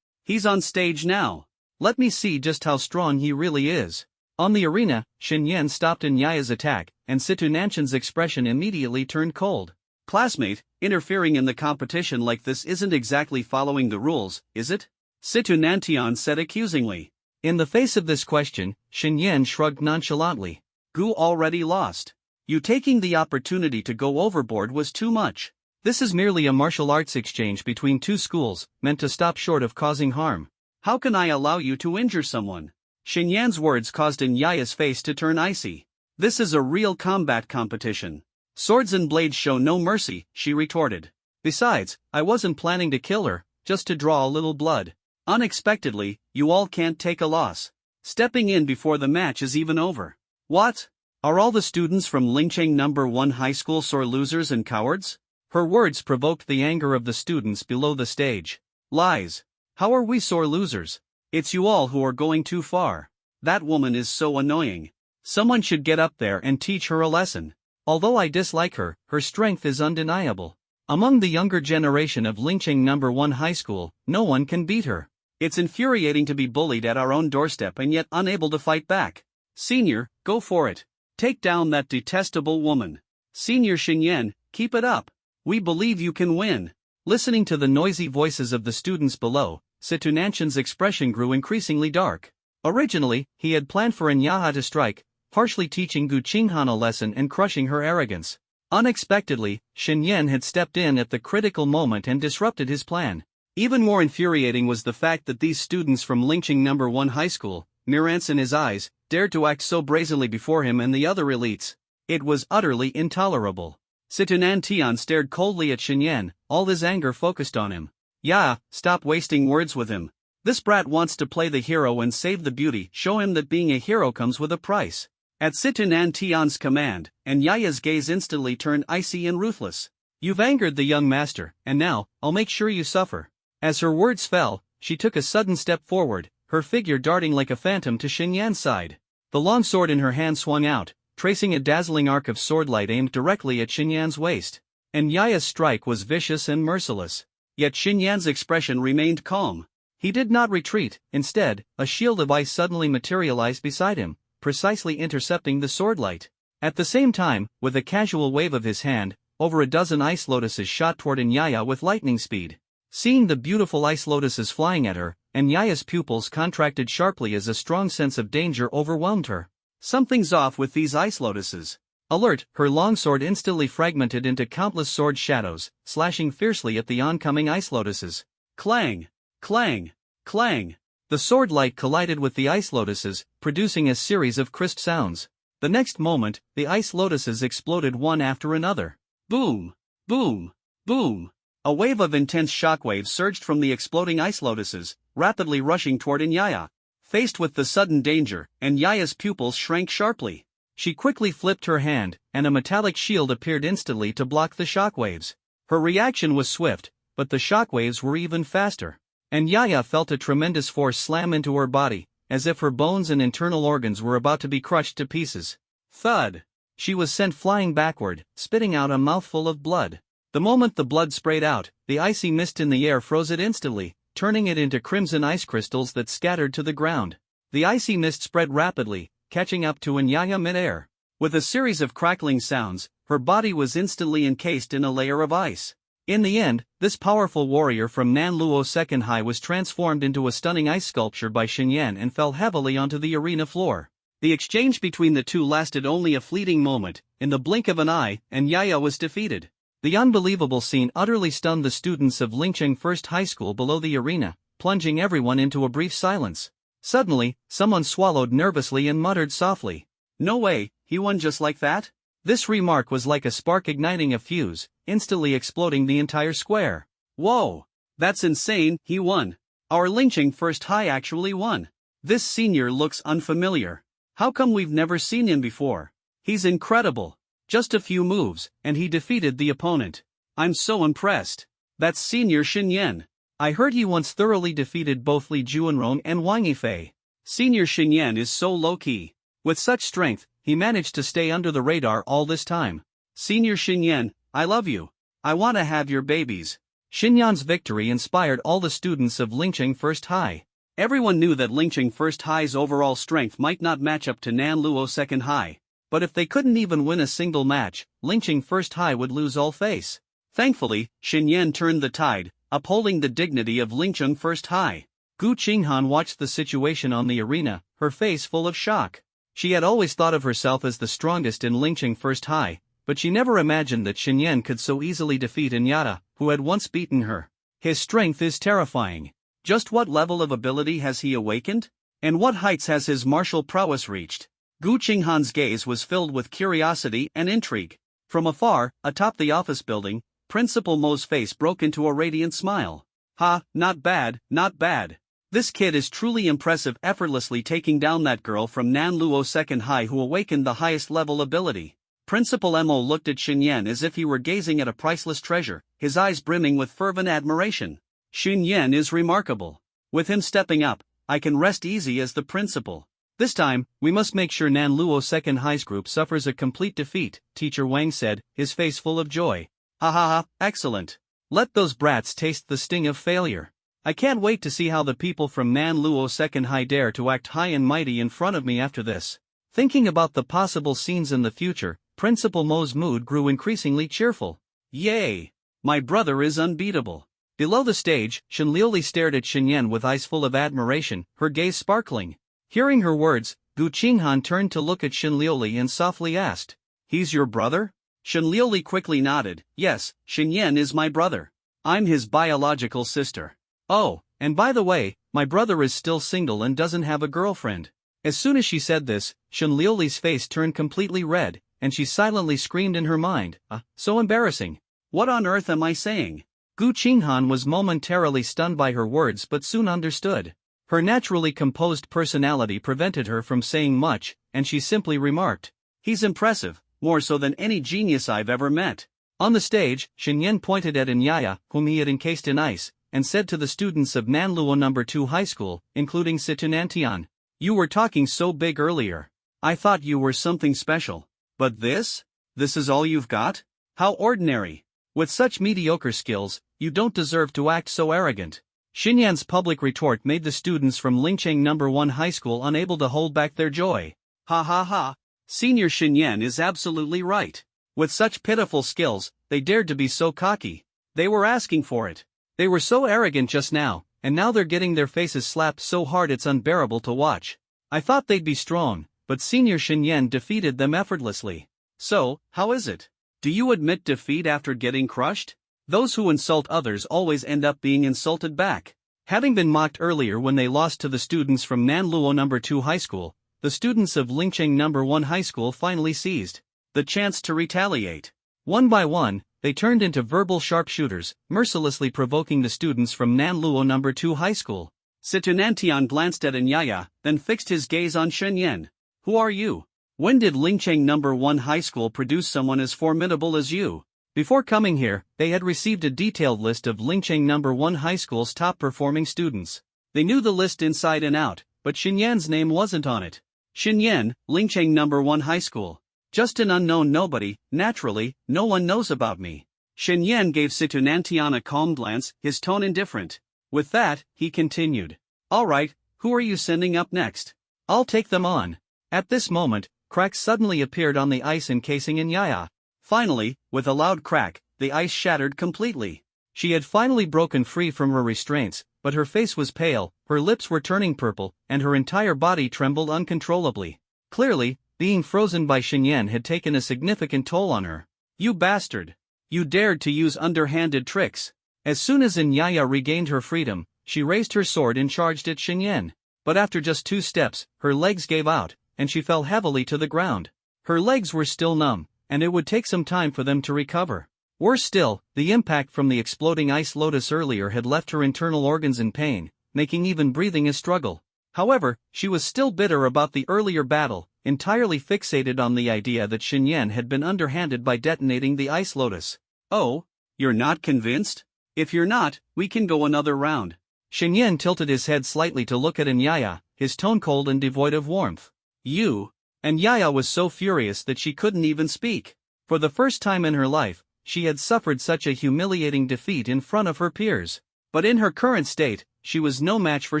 He's on stage now. Let me see just how strong he really is. On the arena, Xingyan stopped Anyaya's attack, and Situ Nanchan's expression immediately turned cold. Classmate, interfering in the competition like this isn't exactly following the rules, is it? Situ Nantian said accusingly. In the face of this question, Xingyan shrugged nonchalantly. Gu already lost. You taking the opportunity to go overboard was too much. This is merely a martial arts exchange between 2 schools, meant to stop short of causing harm. How can I allow you to injure someone? Xingyan's words caused Anyaya's face to turn icy. This is a real combat competition. Swords and blades show no mercy, she retorted. Besides, I wasn't planning to kill her, just to draw a little blood. Unexpectedly, you all can't take a loss. Stepping in before the match is even over. What? Are all the students from Lingcheng No. 1 High School sore losers and cowards? Her words provoked the anger of the students below the stage. Lies. How are we sore losers? It's you all who are going too far. That woman is so annoying. Someone should get up there and teach her a lesson. Although I dislike her, her strength is undeniable. Among the younger generation of Lingcheng No. 1 High School, no one can beat her. It's infuriating to be bullied at our own doorstep and yet unable to fight back. Senior, go for it. Take down that detestable woman. Senior Xingyan, keep it up. We believe you can win. Listening to the noisy voices of the students below, Situ Nanchan's expression grew increasingly dark. Originally, he had planned for Anyaya to strike, harshly teaching Gu Qinghan a lesson and crushing her arrogance. Unexpectedly, Xingyan had stepped in at the critical moment and disrupted his plan. Even more infuriating was the fact that these students from Lingcheng No. 1 High School, mirance in his eyes, dared to act so brazenly before him and the other elites. It was utterly intolerable. Situ Nantian stared coldly at Xingyan, all his anger focused on him. Yeah, stop wasting words with him. This brat wants to play the hero and save the beauty. Show him that being a hero comes with a price. At Situ Nantian's command, Anyaya's gaze instantly turned icy and ruthless. You've angered the young master, and now, I'll make sure you suffer. As her words fell, she took a sudden step forward, her figure darting like a phantom to Xingyan's side. The long sword in her hand swung out, tracing a dazzling arc of swordlight aimed directly at Xingyan's waist. Anyaya's strike was vicious and merciless. Yet Xingyan's expression remained calm. He did not retreat. Instead, a shield of ice suddenly materialized beside him, precisely intercepting the swordlight. At the same time, with a casual wave of his hand, over a dozen ice lotuses shot toward Anyaya with lightning speed. Seeing the beautiful ice lotuses flying at her, Anyaya's pupils contracted sharply as a strong sense of danger overwhelmed her. Something's off with these ice lotuses. Alert, her longsword instantly fragmented into countless sword shadows, slashing fiercely at the oncoming ice lotuses. Clang! Clang! Clang! The sword light collided with the ice lotuses, producing a series of crisp sounds. The next moment, the ice lotuses exploded one after another. Boom! Boom! Boom! A wave of intense shockwaves surged from the exploding ice lotuses, rapidly rushing toward Anyaya. Faced with the sudden danger, Anyaya's pupils shrank sharply. She quickly flipped her hand, and a metallic shield appeared instantly to block the shockwaves. Her reaction was swift, but the shockwaves were even faster. And Yaya felt a tremendous force slam into her body, as if her bones and internal organs were about to be crushed to pieces. Thud! She was sent flying backward, spitting out a mouthful of blood. The moment the blood sprayed out, the icy mist in the air froze it instantly, turning it into crimson ice crystals that scattered to the ground. The icy mist spread rapidly, catching up to Yaya mid-air. With a series of crackling sounds, her body was instantly encased in a layer of ice. In the end, this powerful warrior from Nanluo Second High was transformed into a stunning ice sculpture by Xinyan and fell heavily onto the arena floor. The exchange between the two lasted only a fleeting moment. In the blink of an eye, and Yaya was defeated. The unbelievable scene utterly stunned the students of Lingcheng First High School below the arena, plunging everyone into a brief silence. Suddenly, someone swallowed nervously and muttered softly, "No way, he won just like that?" This remark was like a spark igniting a fuse, instantly exploding the entire square. "Whoa! That's insane, he won! Our Lingcheng First High actually won! This senior looks unfamiliar. How come we've never seen him before? He's incredible! Just a few moves, and he defeated the opponent. I'm so impressed. That's Senior Xinyan. I heard he once thoroughly defeated both Li Juanrong and Wang Yifei. Senior Xinyan is so low-key. With such strength, he managed to stay under the radar all this time. Senior Xinyan, I love you. I want to have your babies." Xinyan's victory inspired all the students of Lingcheng First High. Everyone knew that Lingcheng First High's overall strength might not match up to Nanluo Second High. But if they couldn't even win a single match, Lingcheng First High would lose all face. Thankfully, Xinyan turned the tide, upholding the dignity of Lingcheng First High. Gu Qinghan watched the situation on the arena, her face full of shock. She had always thought of herself as the strongest in Lingcheng First High, but she never imagined that Xinyan could so easily defeat Nyata, who had once beaten her. His strength is terrifying. Just what level of ability has he awakened? And what heights has his martial prowess reached? Gu Qinghan's gaze was filled with curiosity and intrigue. From afar, atop the office building, Principal Mo's face broke into a radiant smile. "Ha, not bad, not bad. This kid is truly impressive, effortlessly taking down that girl from Nanluo Second High who awakened the highest level ability." Principal Mo looked at Xinyan as if he were gazing at a priceless treasure, his eyes brimming with fervent admiration. "Xinyan is remarkable. With him stepping up, I can rest easy as the principal. This time, we must make sure Nanluo Second High's group suffers a complete defeat," Teacher Wang said, his face full of joy. "Ha ha ha, excellent. Let those brats taste the sting of failure. I can't wait to see how the people from Nanluo Second High dare to act high and mighty in front of me after this." Thinking about the possible scenes in the future, Principal Mo's mood grew increasingly cheerful. "Yay! My brother is unbeatable." Below the stage, Shenliuli stared at Xinyan with eyes full of admiration, her gaze sparkling. Hearing her words, Gu Qinghan turned to look at Shenliuli and softly asked, "He's your brother?" Shenliuli quickly nodded, "Yes, Xinyan is my brother. I'm his biological sister. Oh, and by the way, my brother is still single and doesn't have a girlfriend." As soon as she said this, Shenliuli's face turned completely red, and she silently screamed in her mind, so embarrassing. What on earth am I saying? Gu Qinghan was momentarily stunned by her words but soon understood. Her naturally composed personality prevented her from saying much, and she simply remarked, "He's impressive, more so than any genius I've ever met." On the stage, Xinyan pointed at Nyaya, whom he had encased in ice, and said to the students of Nanluo No. 2 High School, including Situnantian, "You were talking so big earlier. I thought you were something special. But this? This is all you've got? How ordinary. With such mediocre skills, you don't deserve to act so arrogant." Xinyan's public retort made the students from Lingcheng No. 1 High School unable to hold back their joy. "Ha ha ha. Senior Xinyan is absolutely right. With such pitiful skills, they dared to be so cocky. They were asking for it. They were so arrogant just now, and now they're getting their faces slapped so hard it's unbearable to watch. I thought they'd be strong, but Senior Xinyan defeated them effortlessly. So, how is it? Do you admit defeat after getting crushed? Those who insult others always end up being insulted back." Having been mocked earlier when they lost to the students from Nanluo No. 2 High School, the students of Lingcheng No. 1 High School finally seized the chance to retaliate. One by one, they turned into verbal sharpshooters, mercilessly provoking the students from Nanluo No. 2 High School. Situnantian glanced at Nyaya, then fixed his gaze on Xinyan. "Who are you? When did Lingcheng No. 1 High School produce someone as formidable as you?" Before coming here, they had received a detailed list of Lingcheng No. 1 High School's top-performing students. They knew the list inside and out, but Xinyan's name wasn't on it. Xinyan, Lingcheng No. 1 High School. Just an unknown nobody. Naturally, no one knows about me. Xinyan gave Situnantian a calm glance, his tone indifferent. With that, he continued. Alright, who are you sending up next? I'll take them on. At this moment, cracks suddenly appeared on the ice encasing Yaya. Finally, with a loud crack, the ice shattered completely. She had finally broken free from her restraints, but her face was pale, her lips were turning purple, and her entire body trembled uncontrollably. Clearly, being frozen by Xinyan had taken a significant toll on her. You bastard! You dared to use underhanded tricks. As soon as Yaya regained her freedom, she raised her sword and charged at Xinyan. But after just 2 steps, her legs gave out, and she fell heavily to the ground. Her legs were still numb, and it would take some time for them to recover. Worse still, the impact from the exploding ice lotus earlier had left her internal organs in pain, making even breathing a struggle. However, she was still bitter about the earlier battle, entirely fixated on the idea that Xinyan had been underhanded by detonating the ice lotus. Oh, you're not convinced? If you're not, we can go another round. Xinyan tilted his head slightly to look at Yaya, his tone cold and devoid of warmth. You? And Yaya was so furious that she couldn't even speak. For the first time in her life, she had suffered such a humiliating defeat in front of her peers. But in her current state, she was no match for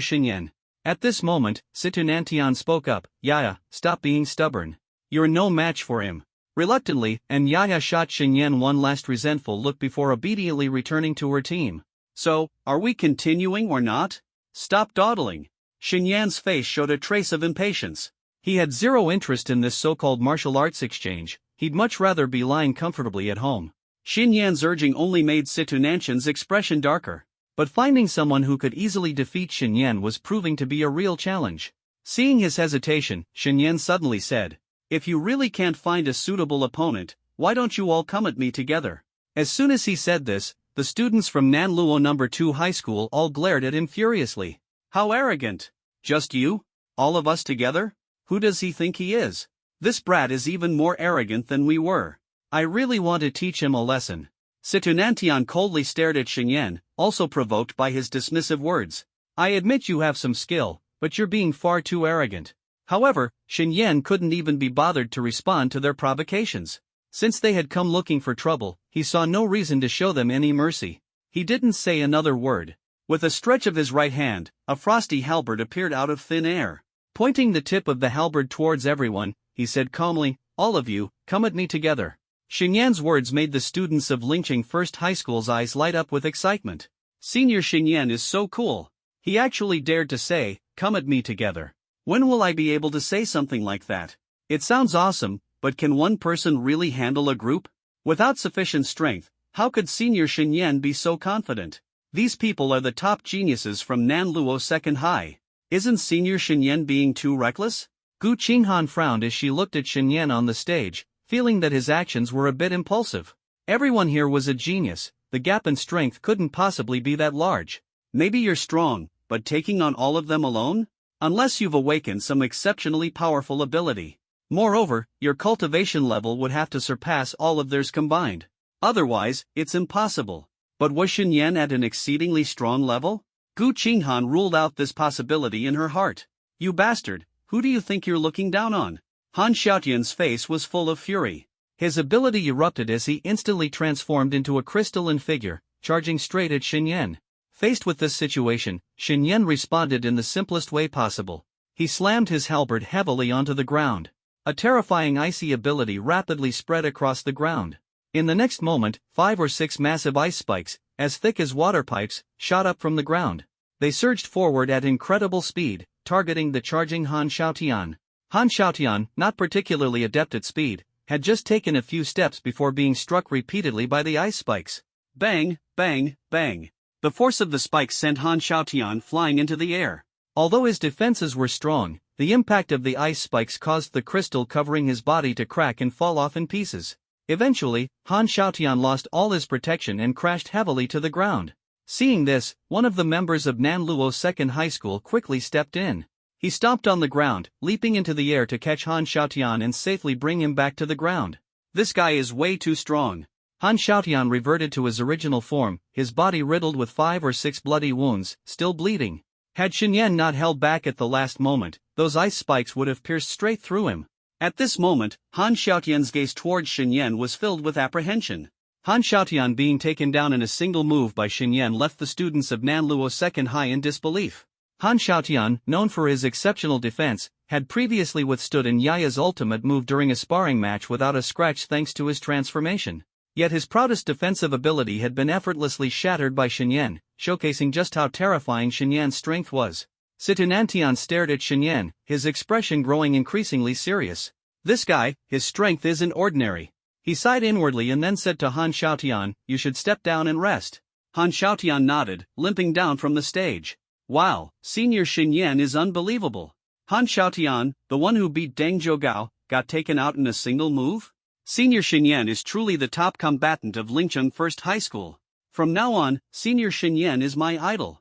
Xinyan. At this moment, Situnantian spoke up. Yaya, stop being stubborn. You're no match for him. Reluctantly, Yaya shot Xinyan one last resentful look before obediently returning to her team. So, are we continuing or not? Stop dawdling. Xinyan's face showed a trace of impatience. He had zero interest in this so-called martial arts exchange, he'd much rather be lying comfortably at home. Xinyan's urging only made Situnantian's expression darker. But finding someone who could easily defeat Xinyan was proving to be a real challenge. Seeing his hesitation, Xinyan suddenly said, If you really can't find a suitable opponent, why don't you all come at me together? As soon as he said this, the students from Nanluo No. 2 High School all glared at him furiously. How arrogant! Just you? All of us together? Who does he think he is? This brat is even more arrogant than we were. I really want to teach him a lesson. Situnantian coldly stared at Xinyan, also provoked by his dismissive words. I admit you have some skill, but you're being far too arrogant. However, Xinyan couldn't even be bothered to respond to their provocations. Since they had come looking for trouble, he saw no reason to show them any mercy. He didn't say another word. With a stretch of his right hand, a frosty halberd appeared out of thin air. Pointing the tip of the halberd towards everyone, he said calmly, All of you, come at me together. Xinyan's words made the students of Lingcheng First High School's eyes light up with excitement. Senior Xinyan is so cool. He actually dared to say, Come at me together. When will I be able to say something like that? It sounds awesome, but can one person really handle a group? Without sufficient strength, how could Senior Xinyan be so confident? These people are the top geniuses from Nanluo Second High. Isn't Senior Xinyan being too reckless? Gu Qinghan frowned as she looked at Xinyan on the stage, feeling that his actions were a bit impulsive. Everyone here was a genius, the gap in strength couldn't possibly be that large. Maybe you're strong, but taking on all of them alone? Unless you've awakened some exceptionally powerful ability. Moreover, your cultivation level would have to surpass all of theirs combined. Otherwise, it's impossible. But was Xinyan at an exceedingly strong level? Gu Qinghan ruled out this possibility in her heart. You bastard, who do you think you're looking down on? Han Xiaotian's face was full of fury. His ability erupted as he instantly transformed into a crystalline figure, charging straight at Xinyan. Faced with this situation, Xinyan responded in the simplest way possible. He slammed his halberd heavily onto the ground. A terrifying icy ability rapidly spread across the ground. In the next moment, 5 or 6 massive ice spikes, as thick as water pipes, shot up from the ground. They surged forward at incredible speed, targeting the charging Han Xiaotian. Han Xiaotian, not particularly adept at speed, had just taken a few steps before being struck repeatedly by the ice spikes. Bang, bang, bang. The force of the spikes sent Han Xiaotian flying into the air. Although his defenses were strong, the impact of the ice spikes caused the crystal covering his body to crack and fall off in pieces. Eventually, Han Xiaotian lost all his protection and crashed heavily to the ground. Seeing this, one of the members of Nanluo Second High School quickly stepped in. He stomped on the ground, leaping into the air to catch Han Xiaotian and safely bring him back to the ground. This guy is way too strong. Han Xiaotian reverted to his original form, his body riddled with 5 or 6 bloody wounds, still bleeding. Had Xinyan not held back at the last moment, those ice spikes would have pierced straight through him. At this moment, Han Xiaotian's gaze towards Xinyan was filled with apprehension. Han Xiaotian being taken down in a single move by Xinyan left the students of Nanluo Second High in disbelief. Han Xiaotian, known for his exceptional defense, had previously withstood Yaya's ultimate move during a sparring match without a scratch thanks to his transformation. Yet his proudest defensive ability had been effortlessly shattered by Xinyan, showcasing just how terrifying Xinyan's strength was. Situnantian stared at Xinyan, his expression growing increasingly serious. This guy, his strength isn't ordinary. He sighed inwardly and then said to Han Xiaotian, "You should step down and rest." Han Xiaotian nodded, limping down from the stage. "Wow, Senior Xinyan is unbelievable. Han Xiaotian, the one who beat Deng Zhougao, got taken out in a single move? Senior Xinyan is truly the top combatant of Lingcheng First High School. From now on, Senior Xinyan is my idol.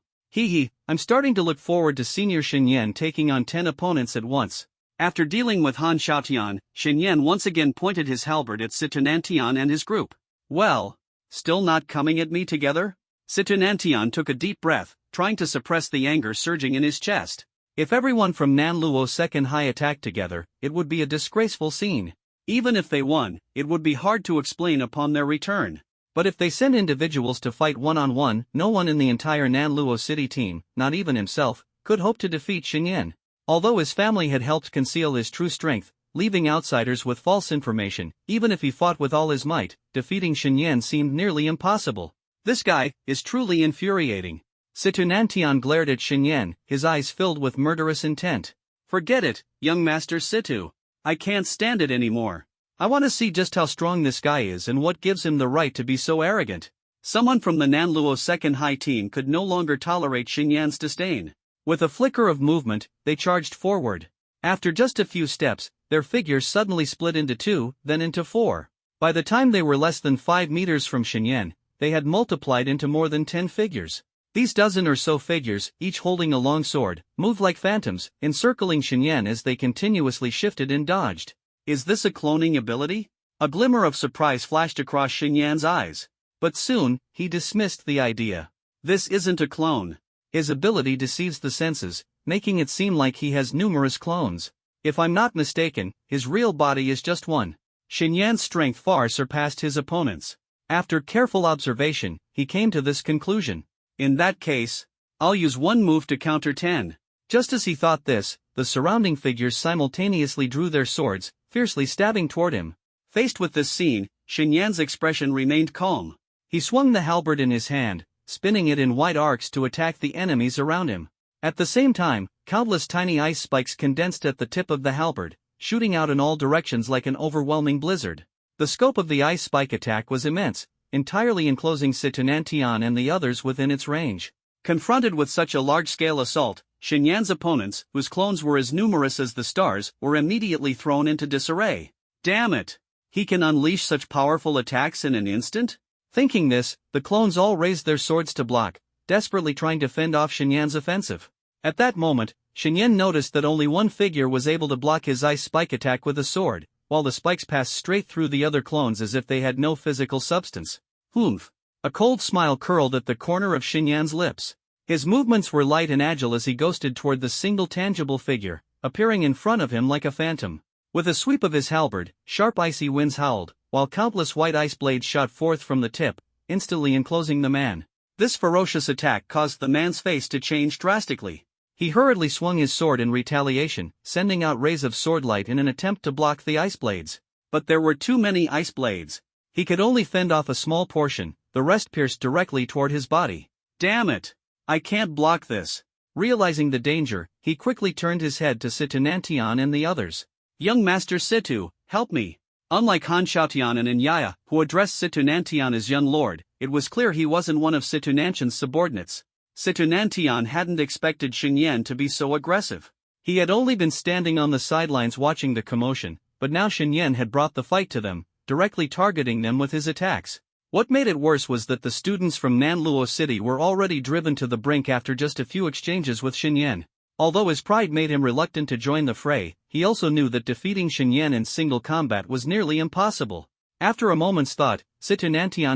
I'm starting to look forward to Senior Xinyan taking on 10 opponents at once." After dealing with Han Xiaotian, Xinyan once again pointed his halberd at Situnantian and his group. "Well, still not coming at me together?" Situnantian took a deep breath, trying to suppress the anger surging in his chest. If everyone from Nanluo Second High attacked together, it would be a disgraceful scene. Even if they won, it would be hard to explain upon their return. But if they sent individuals to fight one-on-one, no one in the entire Nanluo City team, not even himself, could hope to defeat Xinyan. Although his family had helped conceal his true strength, leaving outsiders with false information, even if he fought with all his might, defeating Xinyan seemed nearly impossible. This guy is truly infuriating. Situnantian glared at Xinyan, his eyes filled with murderous intent. "Forget it, young Master Situ. I can't stand it anymore. I want to see just how strong this guy is and what gives him the right to be so arrogant." Someone from the Nanluo Second High team could no longer tolerate Xinyan's disdain. With a flicker of movement, they charged forward. After just a few steps, their figures suddenly split into 2, then into 4. By the time they were less than 5 meters from Xinyan, they had multiplied into more than 10 figures. These dozen or so figures, each holding a long sword, moved like phantoms, encircling Xinyan as they continuously shifted and dodged. "Is this a cloning ability?" A glimmer of surprise flashed across Xinyan's eyes. But soon, he dismissed the idea. "This isn't a clone. His ability deceives the senses, making it seem like he has numerous clones. If I'm not mistaken, his real body is just one." Xinyan's strength far surpassed his opponent's. After careful observation, he came to this conclusion. "In that case, I'll use one move to counter 10. Just as he thought this, the surrounding figures simultaneously drew their swords, fiercely stabbing toward him. Faced with this scene, Xinyan's expression remained calm. He swung the halberd in his hand, spinning it in wide arcs to attack the enemies around him. At the same time, countless tiny ice spikes condensed at the tip of the halberd, shooting out in all directions like an overwhelming blizzard. The scope of the ice spike attack was immense, entirely enclosing Situnantian and the others within its range. Confronted with such a large-scale assault, Xinyan's opponents, whose clones were as numerous as the stars, were immediately thrown into disarray. "Damn it! He can unleash such powerful attacks in an instant?" Thinking this, the clones all raised their swords to block, desperately trying to fend off Xinyan's offensive. At that moment, Xinyan noticed that only one figure was able to block his ice spike attack with a sword, while the spikes passed straight through the other clones as if they had no physical substance. "Humph." A cold smile curled at the corner of Xinyan's lips. His movements were light and agile as he ghosted toward the single tangible figure, appearing in front of him like a phantom. With a sweep of his halberd, sharp icy winds howled, while countless white ice blades shot forth from the tip, instantly enclosing the man. This ferocious attack caused the man's face to change drastically. He hurriedly swung his sword in retaliation, sending out rays of swordlight in an attempt to block the ice blades. But there were too many ice blades. He could only fend off a small portion, the rest pierced directly toward his body. "Damn it! I can't block this." Realizing the danger, he quickly turned his head to Situnantian and the others. "Young Master Situ, help me." Unlike Han Xiaotian and Inyaya, who addressed Situnantian as young lord, it was clear he wasn't one of Situnantian's subordinates. Situnantian hadn't expected Xinyan to be so aggressive. He had only been standing on the sidelines watching the commotion, but now Xinyan had brought the fight to them, directly targeting them with his attacks. What made it worse was that the students from Nanluo City were already driven to the brink after just a few exchanges with Xinyan. Although his pride made him reluctant to join the fray, he also knew that defeating Xinyan in single combat was nearly impossible. After a moment's thought, Situ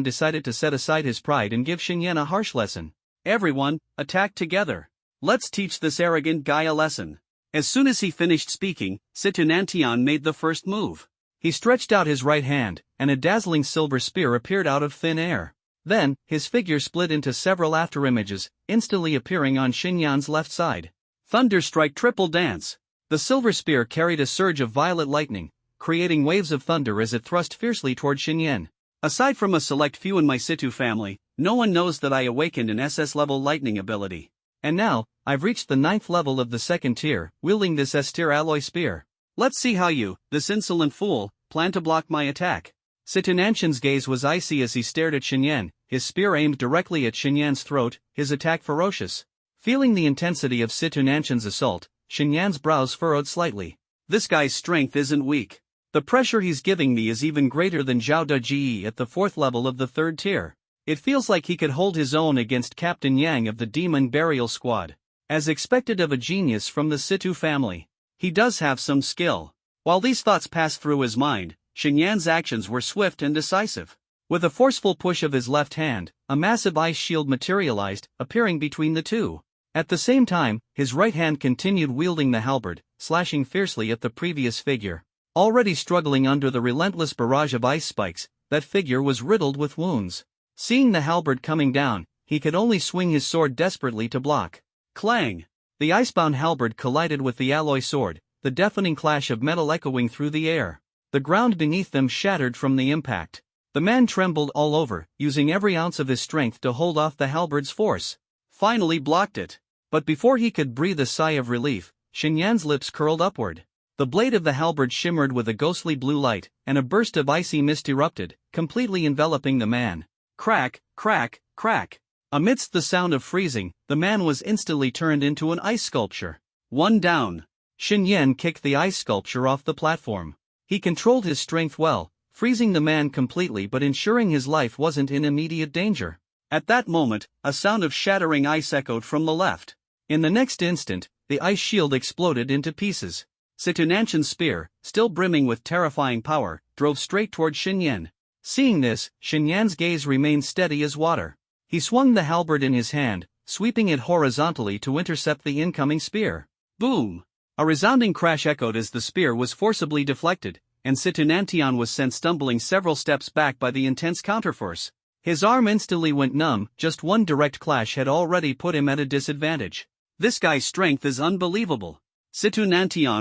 decided to set aside his pride and give Xinyan a harsh lesson. Everyone, attack together. Let's teach this arrogant guy a lesson. As soon as he finished speaking, Situ made the first move. He stretched out his right hand, and a dazzling silver spear appeared out of thin air. Then, his figure split into several afterimages, instantly appearing on Xinyan's left side. Thunderstrike triple dance. The silver spear carried a surge of violet lightning, creating waves of thunder as it thrust fiercely toward Xinyan. Aside from a select few in my Situ family, no one knows that I awakened an SS-level lightning ability. And now, I've reached the 9th level of the 2nd tier, wielding this S-tier alloy spear. Let's see how you, this insolent fool, plan to block my attack. Situ gaze was icy as he stared at Xinyan, his spear aimed directly at Xinyan's throat, his attack ferocious. Feeling the intensity of Situ assault, Xinyan's brows furrowed slightly. This guy's strength isn't weak. The pressure he's giving me is even greater than Zhao Deji at the 4th level of the 3rd tier. It feels like he could hold his own against Captain Yang of the Demon Burial Squad. As expected of a genius from the Situ family, he does have some skill. While these thoughts passed through his mind, Xinyan's actions were swift and decisive. With a forceful push of his left hand, a massive ice shield materialized, appearing between the two. At the same time, his right hand continued wielding the halberd, slashing fiercely at the previous figure. Already struggling under the relentless barrage of ice spikes, that figure was riddled with wounds. Seeing the halberd coming down, he could only swing his sword desperately to block. Clang! The icebound halberd collided with the alloy sword, the deafening clash of metal echoing through the air. The ground beneath them shattered from the impact. The man trembled all over, using every ounce of his strength to hold off the halberd's force. Finally blocked it. But before he could breathe a sigh of relief, Xinyan's lips curled upward. The blade of the halberd shimmered with a ghostly blue light, and a burst of icy mist erupted, completely enveloping the man. Crack, crack, crack. Amidst the sound of freezing, the man was instantly turned into an ice sculpture. One down. Xinyan kicked the ice sculpture off the platform. He controlled his strength well, freezing the man completely but ensuring his life wasn't in immediate danger. At that moment, a sound of shattering ice echoed from the left. In the next instant, the ice shield exploded into pieces. Situ spear, still brimming with terrifying power, drove straight toward Xinyan. Seeing this, Xinyan's gaze remained steady as water. He swung the halberd in his hand, sweeping it horizontally to intercept the incoming spear. Boom! A resounding crash echoed as the spear was forcibly deflected, and Situ was sent stumbling several steps back by the intense counterforce. His arm instantly went numb, just one direct clash had already put him at a disadvantage. This guy's strength is unbelievable. Situ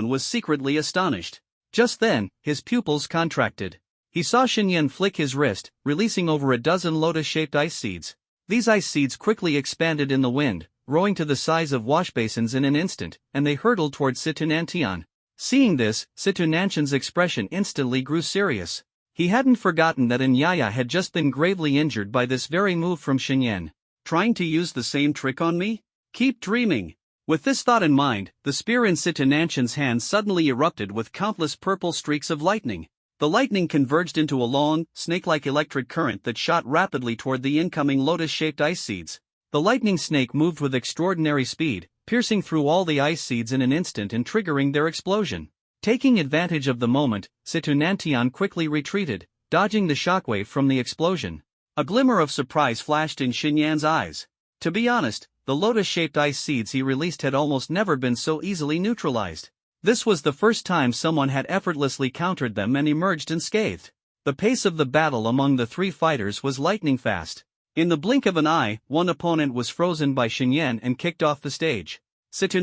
was secretly astonished. Just then, his pupils contracted. He saw Xinyan flick his wrist, releasing over a dozen lotus-shaped ice seeds. These ice seeds quickly expanded in the wind, growing to the size of washbasins in an instant, and they hurtled toward Situ. Seeing this, Situ expression instantly grew serious. He hadn't forgotten that Nyaya had just been gravely injured by this very move from Xinyan. Trying to use the same trick on me? Keep dreaming. With this thought in mind, the spear in Situ hand suddenly erupted with countless purple streaks of lightning. The lightning converged into a long, snake-like electric current that shot rapidly toward the incoming lotus-shaped ice seeds. The lightning snake moved with extraordinary speed, piercing through all the ice seeds in an instant and triggering their explosion. Taking advantage of the moment, Situ quickly retreated, dodging the shockwave from the explosion. A glimmer of surprise flashed in Xinyan's eyes. To be honest, the lotus-shaped ice seeds he released had almost never been so easily neutralized. This was the first time someone had effortlessly countered them and emerged unscathed. The pace of the battle among the three fighters was lightning fast. In the blink of an eye, one opponent was frozen by Xinyan and kicked off the stage. Situ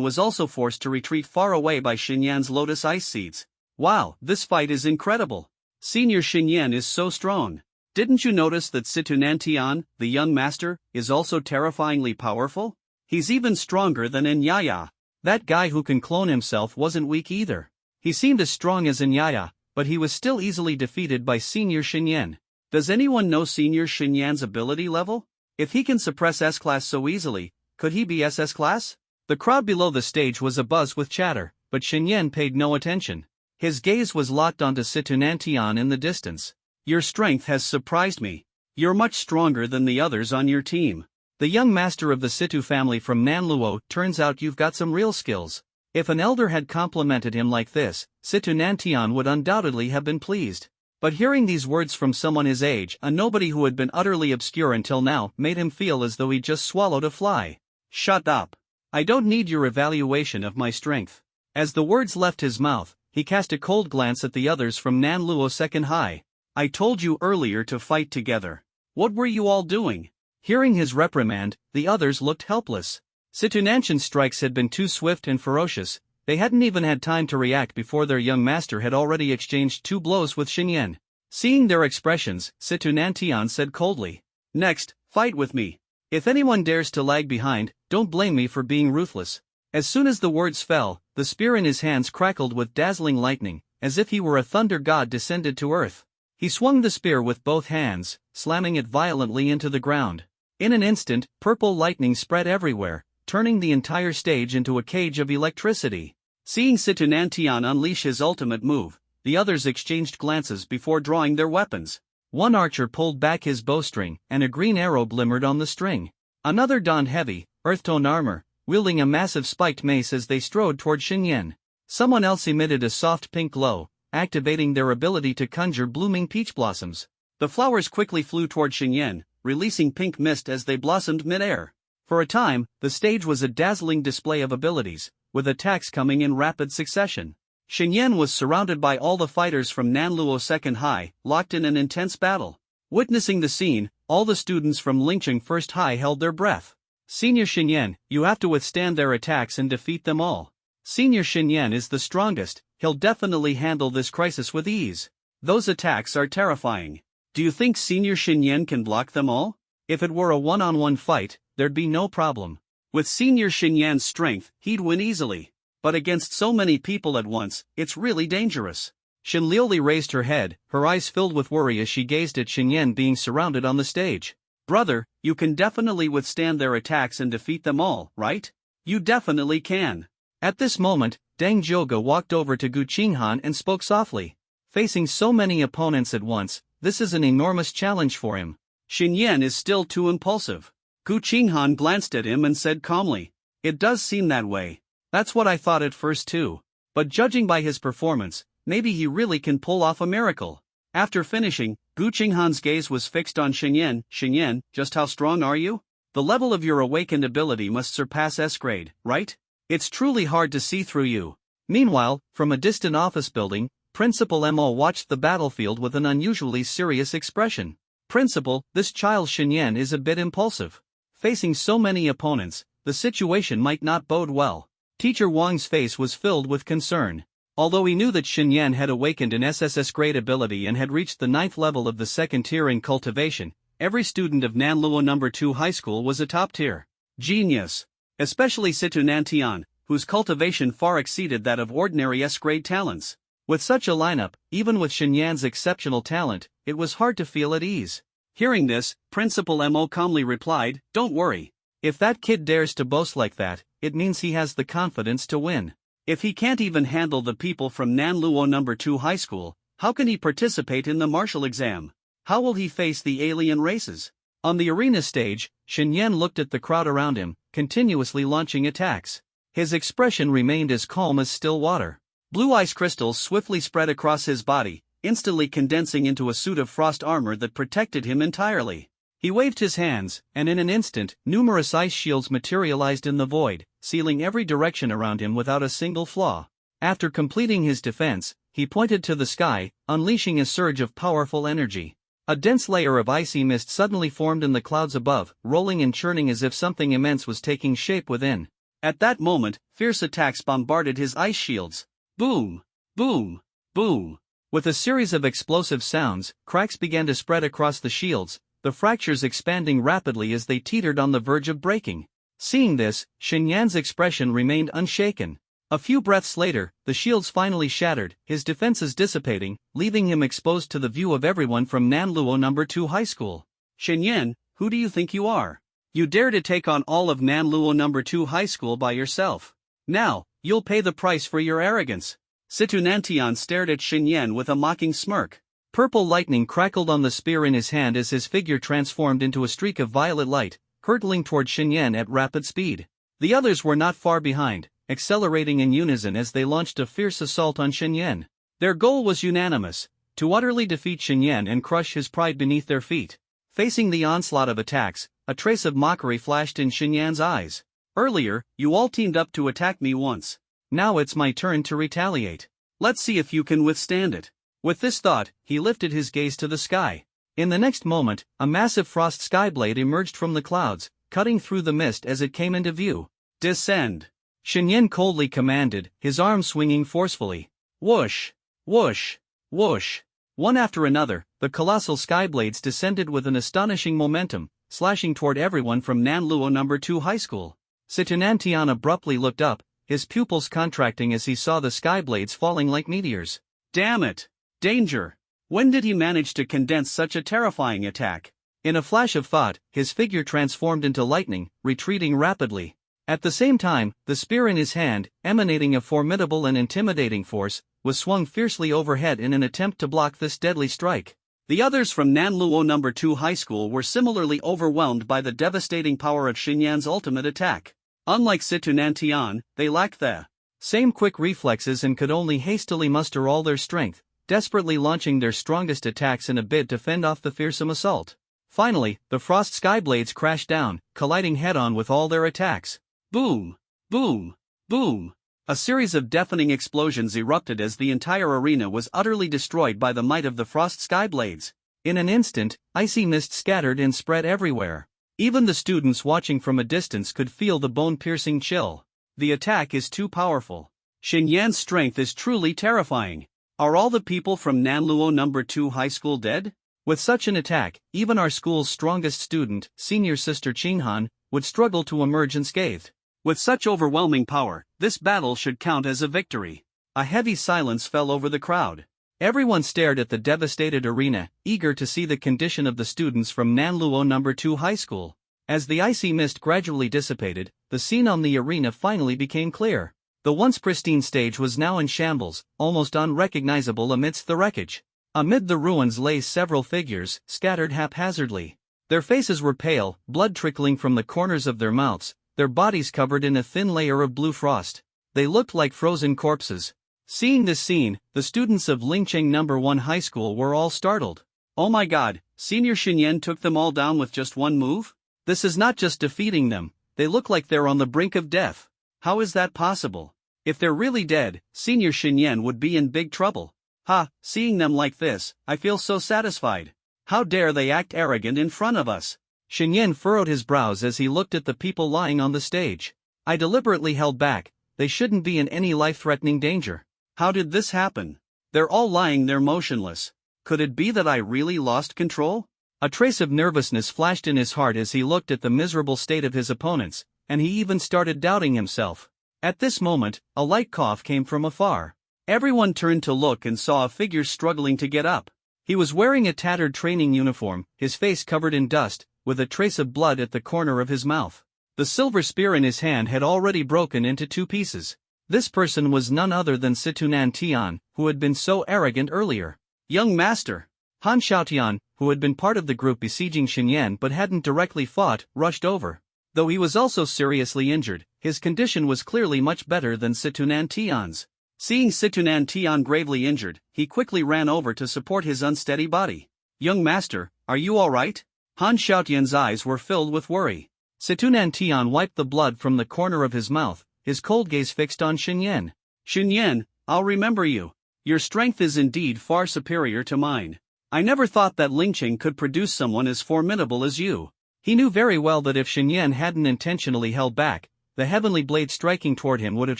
was also forced to retreat far away by Xinyan's lotus ice seeds. Wow, this fight is incredible. Senior Xinyan is so strong. Didn't you notice that Situ the young master, is also terrifyingly powerful? He's even stronger than Nyaya. That guy who can clone himself wasn't weak either. He seemed as strong as Nyaya, but he was still easily defeated by Senior Xinyan. Does anyone know Senior Xinyan's ability level? If he can suppress S-class so easily, could he be SS class? The crowd below the stage was abuzz with chatter, but Xinyan paid no attention. His gaze was locked onto Situ in the distance. Your strength has surprised me. You're much stronger than the others on your team. The young master of the Situ family from Nanluo, turns out you've got some real skills. If an elder had complimented him like this, Situ would undoubtedly have been pleased. But hearing these words from someone his age, a nobody who had been utterly obscure until now, made him feel as though he'd just swallowed a fly. "Shut up. I don't need your evaluation of my strength." As the words left his mouth, he cast a cold glance at the others from Nanluo Second High. "I told you earlier to fight together. What were you all doing?" Hearing his reprimand, the others looked helpless. Situnanshan's strikes had been too swift and ferocious. They hadn't even had time to react before their young master had already exchanged 2 blows with Xinyan. Seeing their expressions, Situnantian said coldly, "Next, fight with me. If anyone dares to lag behind, don't blame me for being ruthless." As soon as the words fell, the spear in his hands crackled with dazzling lightning, as if he were a thunder god descended to earth. He swung the spear with both hands, slamming it violently into the ground. In an instant, purple lightning spread everywhere, turning the entire stage into a cage of electricity. Seeing Situnantian unleash his ultimate move, the others exchanged glances before drawing their weapons. One archer pulled back his bowstring, and a green arrow glimmered on the string. Another donned heavy, earth-tone armor, wielding a massive spiked mace as they strode toward Xinyan. Someone else emitted a soft pink glow, activating their ability to conjure blooming peach blossoms. The flowers quickly flew toward Xinyan, releasing pink mist as they blossomed mid-air. For a time, the stage was a dazzling display of abilities, with attacks coming in rapid succession. Xinyan was surrounded by all the fighters from Nanluo Second High, locked in an intense battle. Witnessing the scene, all the students from Lingcheng First High held their breath. "Senior Xinyan, you have to withstand their attacks and defeat them all. Senior Xinyan is the strongest, he'll definitely handle this crisis with ease. Those attacks are terrifying. Do you think Senior Xinyan can block them all? If it were a one-on-one fight, there'd be no problem. With Senior Xinyan's strength, he'd win easily. But against so many people at once, it's really dangerous." Shin Liuli raised her head, her eyes filled with worry as she gazed at Xinyan being surrounded on the stage. "Brother, you can definitely withstand their attacks and defeat them all, right? You definitely can." At this moment, Deng Zhouge walked over to Gu Qinghan and spoke softly. Facing so many opponents at once, this is an enormous challenge for him. Xinyan is still too impulsive. Gu Qinghan glanced at him and said calmly, "It does seem that way. That's what I thought at first too. But judging by his performance, maybe he really can pull off a miracle." After finishing, Gu Qinghan's gaze was fixed on Xinyan. "Xinyan, just how strong are you? The level of your awakened ability must surpass S-grade, right? It's truly hard to see through you." Meanwhile, from a distant office building, Principal Mo watched the battlefield with an unusually serious expression. "Principal, this child Xinyan is a bit impulsive. Facing so many opponents, the situation might not bode well." Teacher Wang's face was filled with concern. Although he knew that Xinyan had awakened an SSS grade ability and had reached the 9th level of the 2nd tier in cultivation, every student of Nanluo No. 2 High School was a top tier genius. Especially Situnantian, whose cultivation far exceeded that of ordinary S-grade talents. With such a lineup, even with Xinyan's exceptional talent, it was hard to feel at ease. Hearing this, Principal Mo calmly replied, "Don't worry. If that kid dares to boast like that, it means he has the confidence to win. If he can't even handle the people from Nanluo No. 2 High School, how can he participate in the martial exam? How will he face the alien races?" On the arena stage, Xinyan looked at the crowd around him, continuously launching attacks. His expression remained as calm as still water. Blue ice crystals swiftly spread across his body, instantly condensing into a suit of frost armor that protected him entirely. He waved his hands, and in an instant, numerous ice shields materialized in the void, sealing every direction around him without a single flaw. After completing his defense, he pointed to the sky, unleashing a surge of powerful energy. A dense layer of icy mist suddenly formed in the clouds above, rolling and churning as if something immense was taking shape within. At that moment, fierce attacks bombarded his ice shields. Boom! Boom! Boom! With a series of explosive sounds, cracks began to spread across the shields, the fractures expanding rapidly as they teetered on the verge of breaking. Seeing this, Xinyan's expression remained unshaken. A few breaths later, the shields finally shattered, his defenses dissipating, leaving him exposed to the view of everyone from Nanluo No. 2 High School. "Xinyan, who do you think you are? You dare to take on all of Nanluo No. 2 High School by yourself. Now, you'll pay the price for your arrogance." Situnantian stared at Xinyan with a mocking smirk. Purple lightning crackled on the spear in his hand as his figure transformed into a streak of violet light, hurtling toward Xinyan at rapid speed. The others were not far behind, accelerating in unison as they launched a fierce assault on Xinyan. Their goal was unanimous: to utterly defeat Xinyan and crush his pride beneath their feet. Facing the onslaught of attacks, a trace of mockery flashed in Xinyan's eyes. Earlier, you all teamed up to attack me once. Now it's my turn to retaliate. Let's see if you can withstand it. With this thought, he lifted his gaze to the sky. In the next moment, a massive frost skyblade emerged from the clouds, cutting through the mist as it came into view. Descend! Xinyan coldly commanded, his arms swinging forcefully. Whoosh! Whoosh! Whoosh! One after another, the colossal skyblades descended with an astonishing momentum, slashing toward everyone from Nanluo No. 2 High School. Situnantian abruptly looked up, his pupils contracting as he saw the skyblades falling like meteors. Damn it! Danger! When did he manage to condense such a terrifying attack? In a flash of thought, his figure transformed into lightning, retreating rapidly. At the same time, the spear in his hand, emanating a formidable and intimidating force, was swung fiercely overhead in an attempt to block this deadly strike. The others from Nanluo No. 2 High School were similarly overwhelmed by the devastating power of Xinyan's ultimate attack. Unlike Situnantian, they lacked the same quick reflexes and could only hastily muster all their strength, desperately launching their strongest attacks in a bid to fend off the fearsome assault. Finally, the frost skyblades crashed down, colliding head-on with all their attacks. Boom! Boom! Boom! A series of deafening explosions erupted as the entire arena was utterly destroyed by the might of the frost skyblades. In an instant, icy mist scattered and spread everywhere. Even the students watching from a distance could feel the bone-piercing chill. The attack is too powerful. Xinyan's strength is truly terrifying. Are all the people from Nanluo No. 2 High School dead? With such an attack, even our school's strongest student, senior sister Qinghan, would struggle to emerge unscathed. With such overwhelming power, this battle should count as a victory. A heavy silence fell over the crowd. Everyone stared at the devastated arena, eager to see the condition of the students from Nanluo No. 2 High School. As the icy mist gradually dissipated, the scene on the arena finally became clear. The once pristine stage was now in shambles, almost unrecognizable amidst the wreckage. Amid the ruins lay several figures, scattered haphazardly. Their faces were pale, blood trickling from the corners of their mouths, their bodies covered in a thin layer of blue frost. They looked like frozen corpses. Seeing this scene, the students of Lingcheng No. 1 High School were all startled. Oh my god, Senior Xinyan took them all down with just one move? This is not just defeating them, they look like they're on the brink of death. How is that possible? If they're really dead, Senior Xinyan would be in big trouble. Ha, seeing them like this, I feel so satisfied. How dare they act arrogant in front of us? Xinyan furrowed his brows as he looked at the people lying on the stage. I deliberately held back, they shouldn't be in any life-threatening danger. How did this happen? They're all lying there motionless. Could it be that I really lost control? A trace of nervousness flashed in his heart as he looked at the miserable state of his opponents, and he even started doubting himself. At this moment, a light cough came from afar. Everyone turned to look and saw a figure struggling to get up. He was wearing a tattered training uniform, his face covered in dust, with a trace of blood at the corner of his mouth. The silver spear in his hand had already broken into 2 pieces. This person was none other than Situnantian, who had been so arrogant earlier. Young master! Han Xiaotian, who had been part of the group besieging Xinyan but hadn't directly fought, rushed over. Though he was also seriously injured, his condition was clearly much better than Situnantian's. Seeing Situnantian gravely injured, he quickly ran over to support his unsteady body. Young master, are you all right? Han Xiaotian's eyes were filled with worry. Situnantian wiped the blood from the corner of his mouth, his cold gaze fixed on Xinyan. Xinyan, I'll remember you. Your strength is indeed far superior to mine. I never thought that Lingcheng could produce someone as formidable as you. He knew very well that if Xinyan hadn't intentionally held back, the heavenly blade striking toward him would have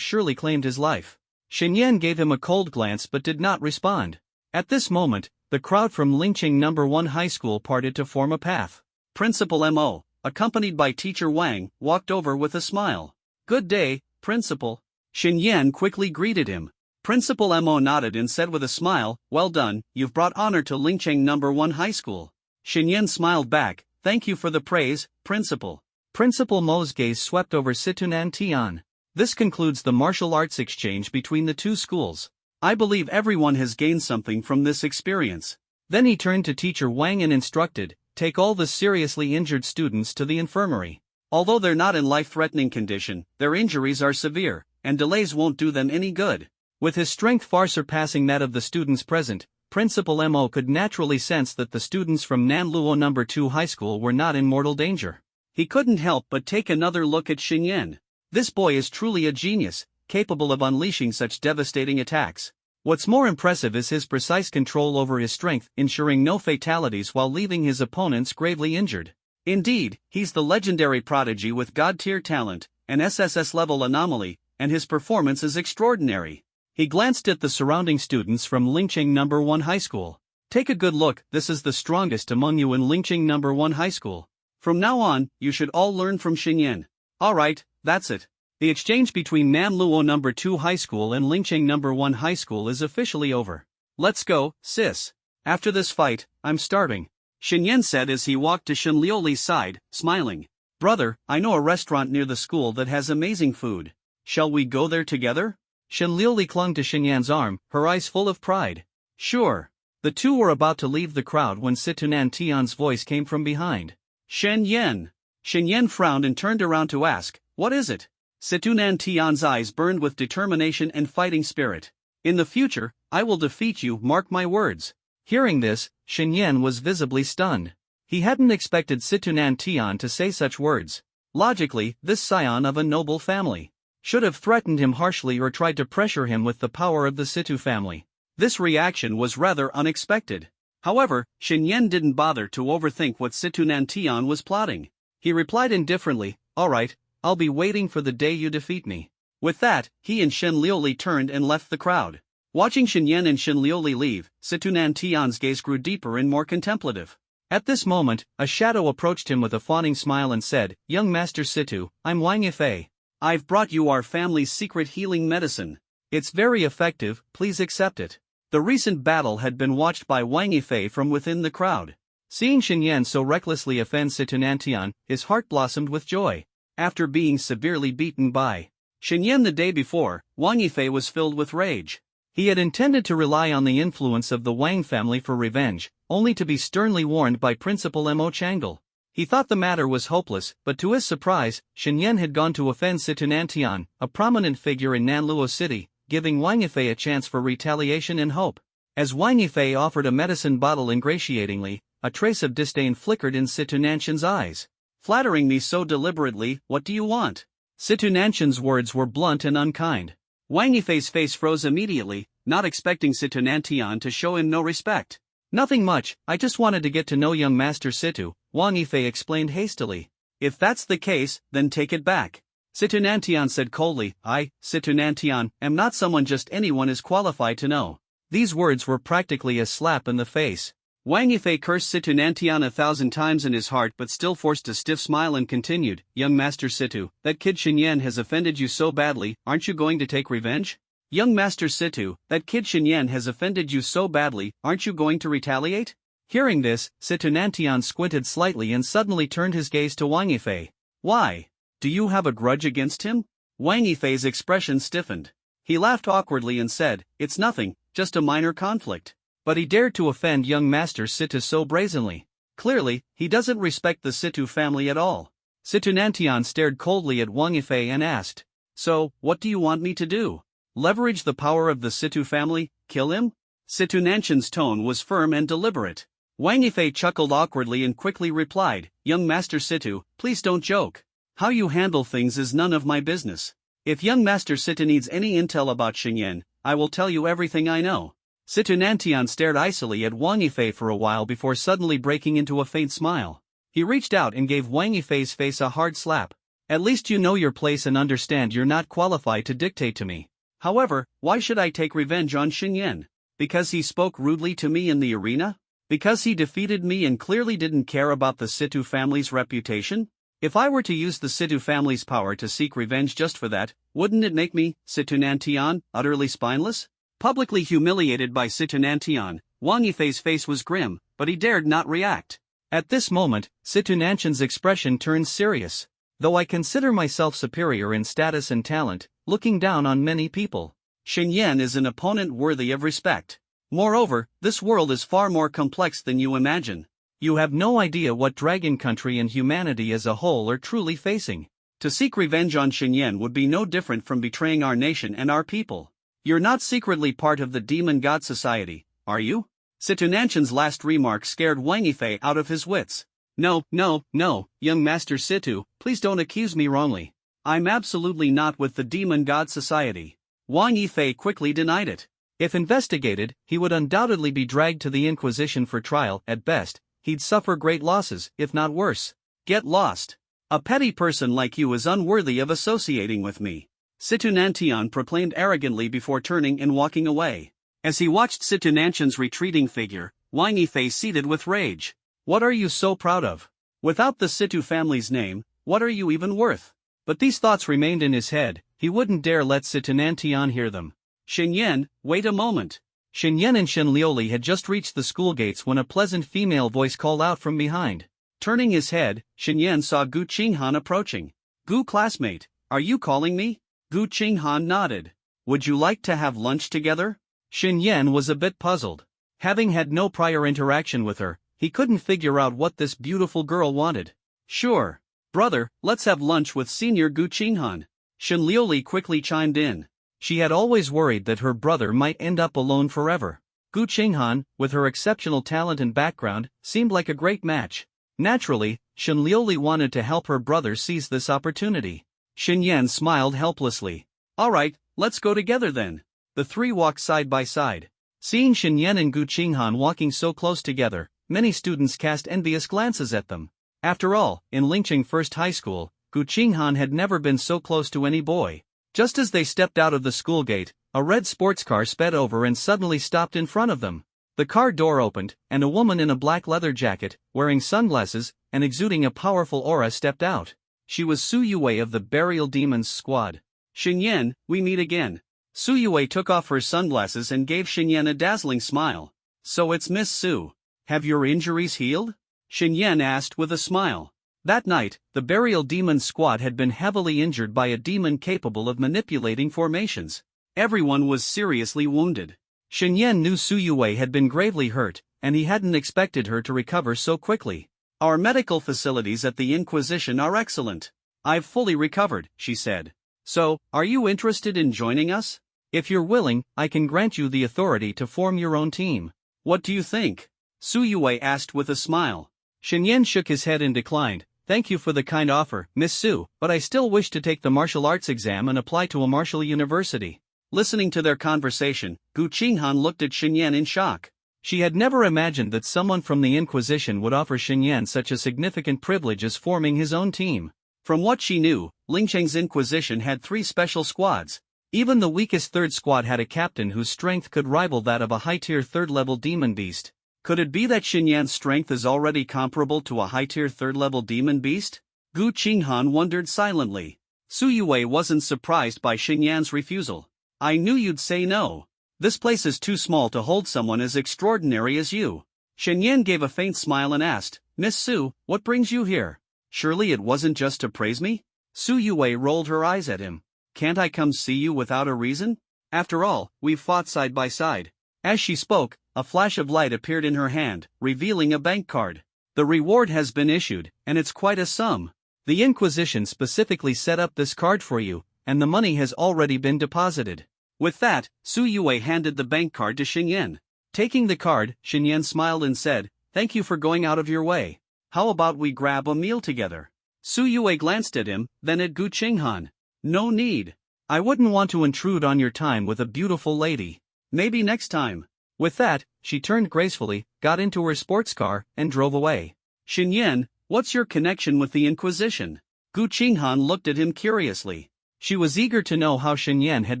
surely claimed his life. Xinyan gave him a cold glance but did not respond. At this moment, the crowd from Lingcheng No. 1 High School parted to form a path. Principal M.O., accompanied by Teacher Wang, walked over with a smile. Good day, Principal. Xinyan quickly greeted him. Principal M.O. nodded and said with a smile, well done, you've brought honor to Lingcheng No. 1 High School. Xinyan smiled back, thank you for the praise, Principal. Principal Mo's gaze swept over Situnantian. This concludes the martial arts exchange between the 2 schools. I believe everyone has gained something from this experience. Then he turned to Teacher Wang and instructed, take all the seriously injured students to the infirmary. Although they're not in life-threatening condition, their injuries are severe, and delays won't do them any good. With his strength far surpassing that of the students present, Principal Mo could naturally sense that the students from Nanluo No. 2 High School were not in mortal danger. He couldn't help but take another look at Xinyan. This boy is truly a genius, capable of unleashing such devastating attacks. What's more impressive is his precise control over his strength, ensuring no fatalities while leaving his opponents gravely injured. Indeed, he's the legendary prodigy with god-tier talent, an SSS-level anomaly, and his performance is extraordinary. He glanced at the surrounding students from Lingqing No. 1 High School. Take a good look, this is the strongest among you in Lingqing No. 1 High School. From now on, you should all learn from Xinyan. Alright, that's it. The exchange between Nanluo No. 2 High School and Lingqing No. 1 High School is officially over. Let's go, sis. After this fight, I'm starving, Xinyan said as he walked to Shenliuli's side, smiling. Brother, I know a restaurant near the school that has amazing food. Shall we go there together? Shenliuli clung to Xinyan's arm, her eyes full of pride. Sure. The two were about to leave the crowd when Situnan Tian's voice came from behind. Xinyan. Xinyan frowned and turned around to ask, what is it? Situnan Tian's eyes burned with determination and fighting spirit. In the future, I will defeat you, mark my words. Hearing this, Xinyan was visibly stunned. He hadn't expected Situnan Tian to say such words. Logically, this scion of a noble family should have threatened him harshly or tried to pressure him with the power of the Situ family. This reaction was rather unexpected. However, Xinyan didn't bother to overthink what Situnan Tian was plotting. He replied indifferently, alright, I'll be waiting for the day you defeat me. With that, he and Shenliuli turned and left the crowd. Watching Xinyan and Shenliuli leave, Situnan Tian's gaze grew deeper and more contemplative. At this moment, a shadow approached him with a fawning smile and said, Young Master Situ, I'm Wang Yifei. I've brought you our family's secret healing medicine. It's very effective, please accept it. The recent battle had been watched by Wang Yifei from within the crowd. Seeing Xinyan so recklessly offend Situnan Tian, his heart blossomed with joy. After being severely beaten by Xinyan the day before, Wang Yifei was filled with rage. He had intended to rely on the influence of the Wang family for revenge, only to be sternly warned by Principal Mo Chang'e. He thought the matter was hopeless, but to his surprise, Xinyan had gone to offend Situnan Tian, a prominent figure in Nanluo City, giving Wang Yifei a chance for retaliation and hope. As Wang Yifei offered a medicine bottle ingratiatingly, a trace of disdain flickered in Situnanshan's eyes. Flattering me so deliberately, what do you want? Situnanshan's words were blunt and unkind. Wang Yifei's face froze immediately, not expecting Situnan Tian to show him no respect. Nothing much, I just wanted to get to know young Master Situ, Wang Yifei explained hastily. If that's the case, then take it back. Situnan Tian said coldly, I, Situnan Tian, am not someone just anyone is qualified to know. These words were practically a slap in the face. Wang Yifei cursed Situnan Tian 1,000 times in his heart but still forced a stiff smile and continued, Young Master Situ, that kid Xinyan has offended you so badly, aren't you going to take revenge? Young Master Situ, that kid Xinyan has offended you so badly, aren't you going to retaliate? Hearing this, Situnan Tian squinted slightly and suddenly turned his gaze to Wang Yifei. Why? Do you have a grudge against him? Wang Yifei's expression stiffened. He laughed awkwardly and said, it's nothing, just a minor conflict. But he dared to offend young Master Situ so brazenly. Clearly, he doesn't respect the Situ family at all. Situnan Tian stared coldly at Wang Yifei and asked, so, what do you want me to do? Leverage the power of the Situ family, kill him? Situnanshan's tone was firm and deliberate. Wang Yifei chuckled awkwardly and quickly replied, Young Master Situ, please don't joke. How you handle things is none of my business. If young Master Situ needs any intel about Xinyan, I will tell you everything I know. Situnan Tian stared icily at Wang Yifei for a while before suddenly breaking into a faint smile. He reached out and gave Wang Yifei's face a hard slap. At least you know your place and understand you're not qualified to dictate to me. However, why should I take revenge on Xinyan? Because he spoke rudely to me in the arena? Because he defeated me and clearly didn't care about the Situ family's reputation? If I were to use the Situ family's power to seek revenge just for that, wouldn't it make me, Situnan Tian, utterly spineless? Publicly humiliated by Situnan Tian, Wang Yifei's face was grim, but he dared not react. At this moment, Situnanshan's expression turned serious. Though I consider myself superior in status and talent, looking down on many people, Xinyan is an opponent worthy of respect. Moreover, this world is far more complex than you imagine. You have no idea what Dragon Country and humanity as a whole are truly facing. To seek revenge on Xinyan would be no different from betraying our nation and our people. You're not secretly part of the Demon God Society, are you? Situnanshan's last remark scared Wang Yifei out of his wits. No, young Master Situ, please don't accuse me wrongly. I'm absolutely not with the Demon God Society. Wang Yifei quickly denied it. If investigated, he would undoubtedly be dragged to the Inquisition for trial. At best, he'd suffer great losses, if not worse. Get lost. A petty person like you is unworthy of associating with me, Situnantian proclaimed arrogantly before turning and walking away. As he watched Situnanshan's retreating figure, Wang Yifei seethed with rage. What are you so proud of? Without the Situ family's name, what are you even worth? But these thoughts remained in his head. He wouldn't dare let Situnantian hear them. Xinyan, wait a moment. Xinyan and Shenlioli had just reached the school gates when a pleasant female voice called out from behind. Turning his head, Xinyan saw Gu Qinghan approaching. Gu classmate, are you calling me? Gu Qinghan nodded. Would you like to have lunch together? Xinyan was a bit puzzled. Having had no prior interaction with her, he couldn't figure out what this beautiful girl wanted. Sure. Brother, let's have lunch with Senior Gu Qinghan. Shenlioli quickly chimed in. She had always worried that her brother might end up alone forever. Gu Qinghan, with her exceptional talent and background, seemed like a great match. Naturally, Shenlioli wanted to help her brother seize this opportunity. Xinyan smiled helplessly. Alright, let's go together then. The three walked side by side. Seeing Xinyan and Gu Qinghan walking so close together, many students cast envious glances at them. After all, in Lingqing First High School, Gu Qinghan had never been so close to any boy. Just as they stepped out of the school gate, a red sports car sped over and suddenly stopped in front of them. The car door opened, and a woman in a black leather jacket, wearing sunglasses, and exuding a powerful aura stepped out. She was Su Yue of the Burial Demons squad. Xinyan, we meet again. Su Yue took off her sunglasses and gave Xinyan a dazzling smile. So it's Miss Su. Have your injuries healed? Xinyan asked with a smile. That night, the Burial Demons squad had been heavily injured by a demon capable of manipulating formations. Everyone was seriously wounded. Xinyan knew Su Yue had been gravely hurt, and he hadn't expected her to recover so quickly. Our medical facilities at the Inquisition are excellent. I've fully recovered, she said. So, are you interested in joining us? If you're willing, I can grant you the authority to form your own team. What do you think? Su Yue asked with a smile. Xinyan shook his head and declined. Thank you for the kind offer, Miss Su, but I still wish to take the martial arts exam and apply to a martial university. Listening to their conversation, Gu Qinghan looked at Xinyan in shock. She had never imagined that someone from the Inquisition would offer Xinyan such a significant privilege as forming his own team. From what she knew, Lingqing's Inquisition had 3 special squads. Even the weakest third squad had a captain whose strength could rival that of a high-tier third-level demon beast. Could it be that Xinyan's strength is already comparable to a high-tier third-level demon beast? Gu Qinghan wondered silently. Su Yue wasn't surprised by Xinyan's refusal. I knew you'd say no. This place is too small to hold someone as extraordinary as you. Xinyan gave a faint smile and asked, Miss Su, what brings you here? Surely it wasn't just to praise me? Su Yue rolled her eyes at him. Can't I come see you without a reason? After all, we've fought side by side. As she spoke, a flash of light appeared in her hand, revealing a bank card. The reward has been issued, and it's quite a sum. The Inquisition specifically set up this card for you, and the money has already been deposited. With that, Su Yue handed the bank card to Xinyan. Taking the card, Xinyan smiled and said, Thank you for going out of your way. How about we grab a meal together? Su Yue glanced at him, then at Gu Qinghan. No need. I wouldn't want to intrude on your time with a beautiful lady. Maybe next time. With that, she turned gracefully, got into her sports car, and drove away. Xinyan, what's your connection with the Inquisition? Gu Qinghan looked at him curiously. She was eager to know how Xinyan had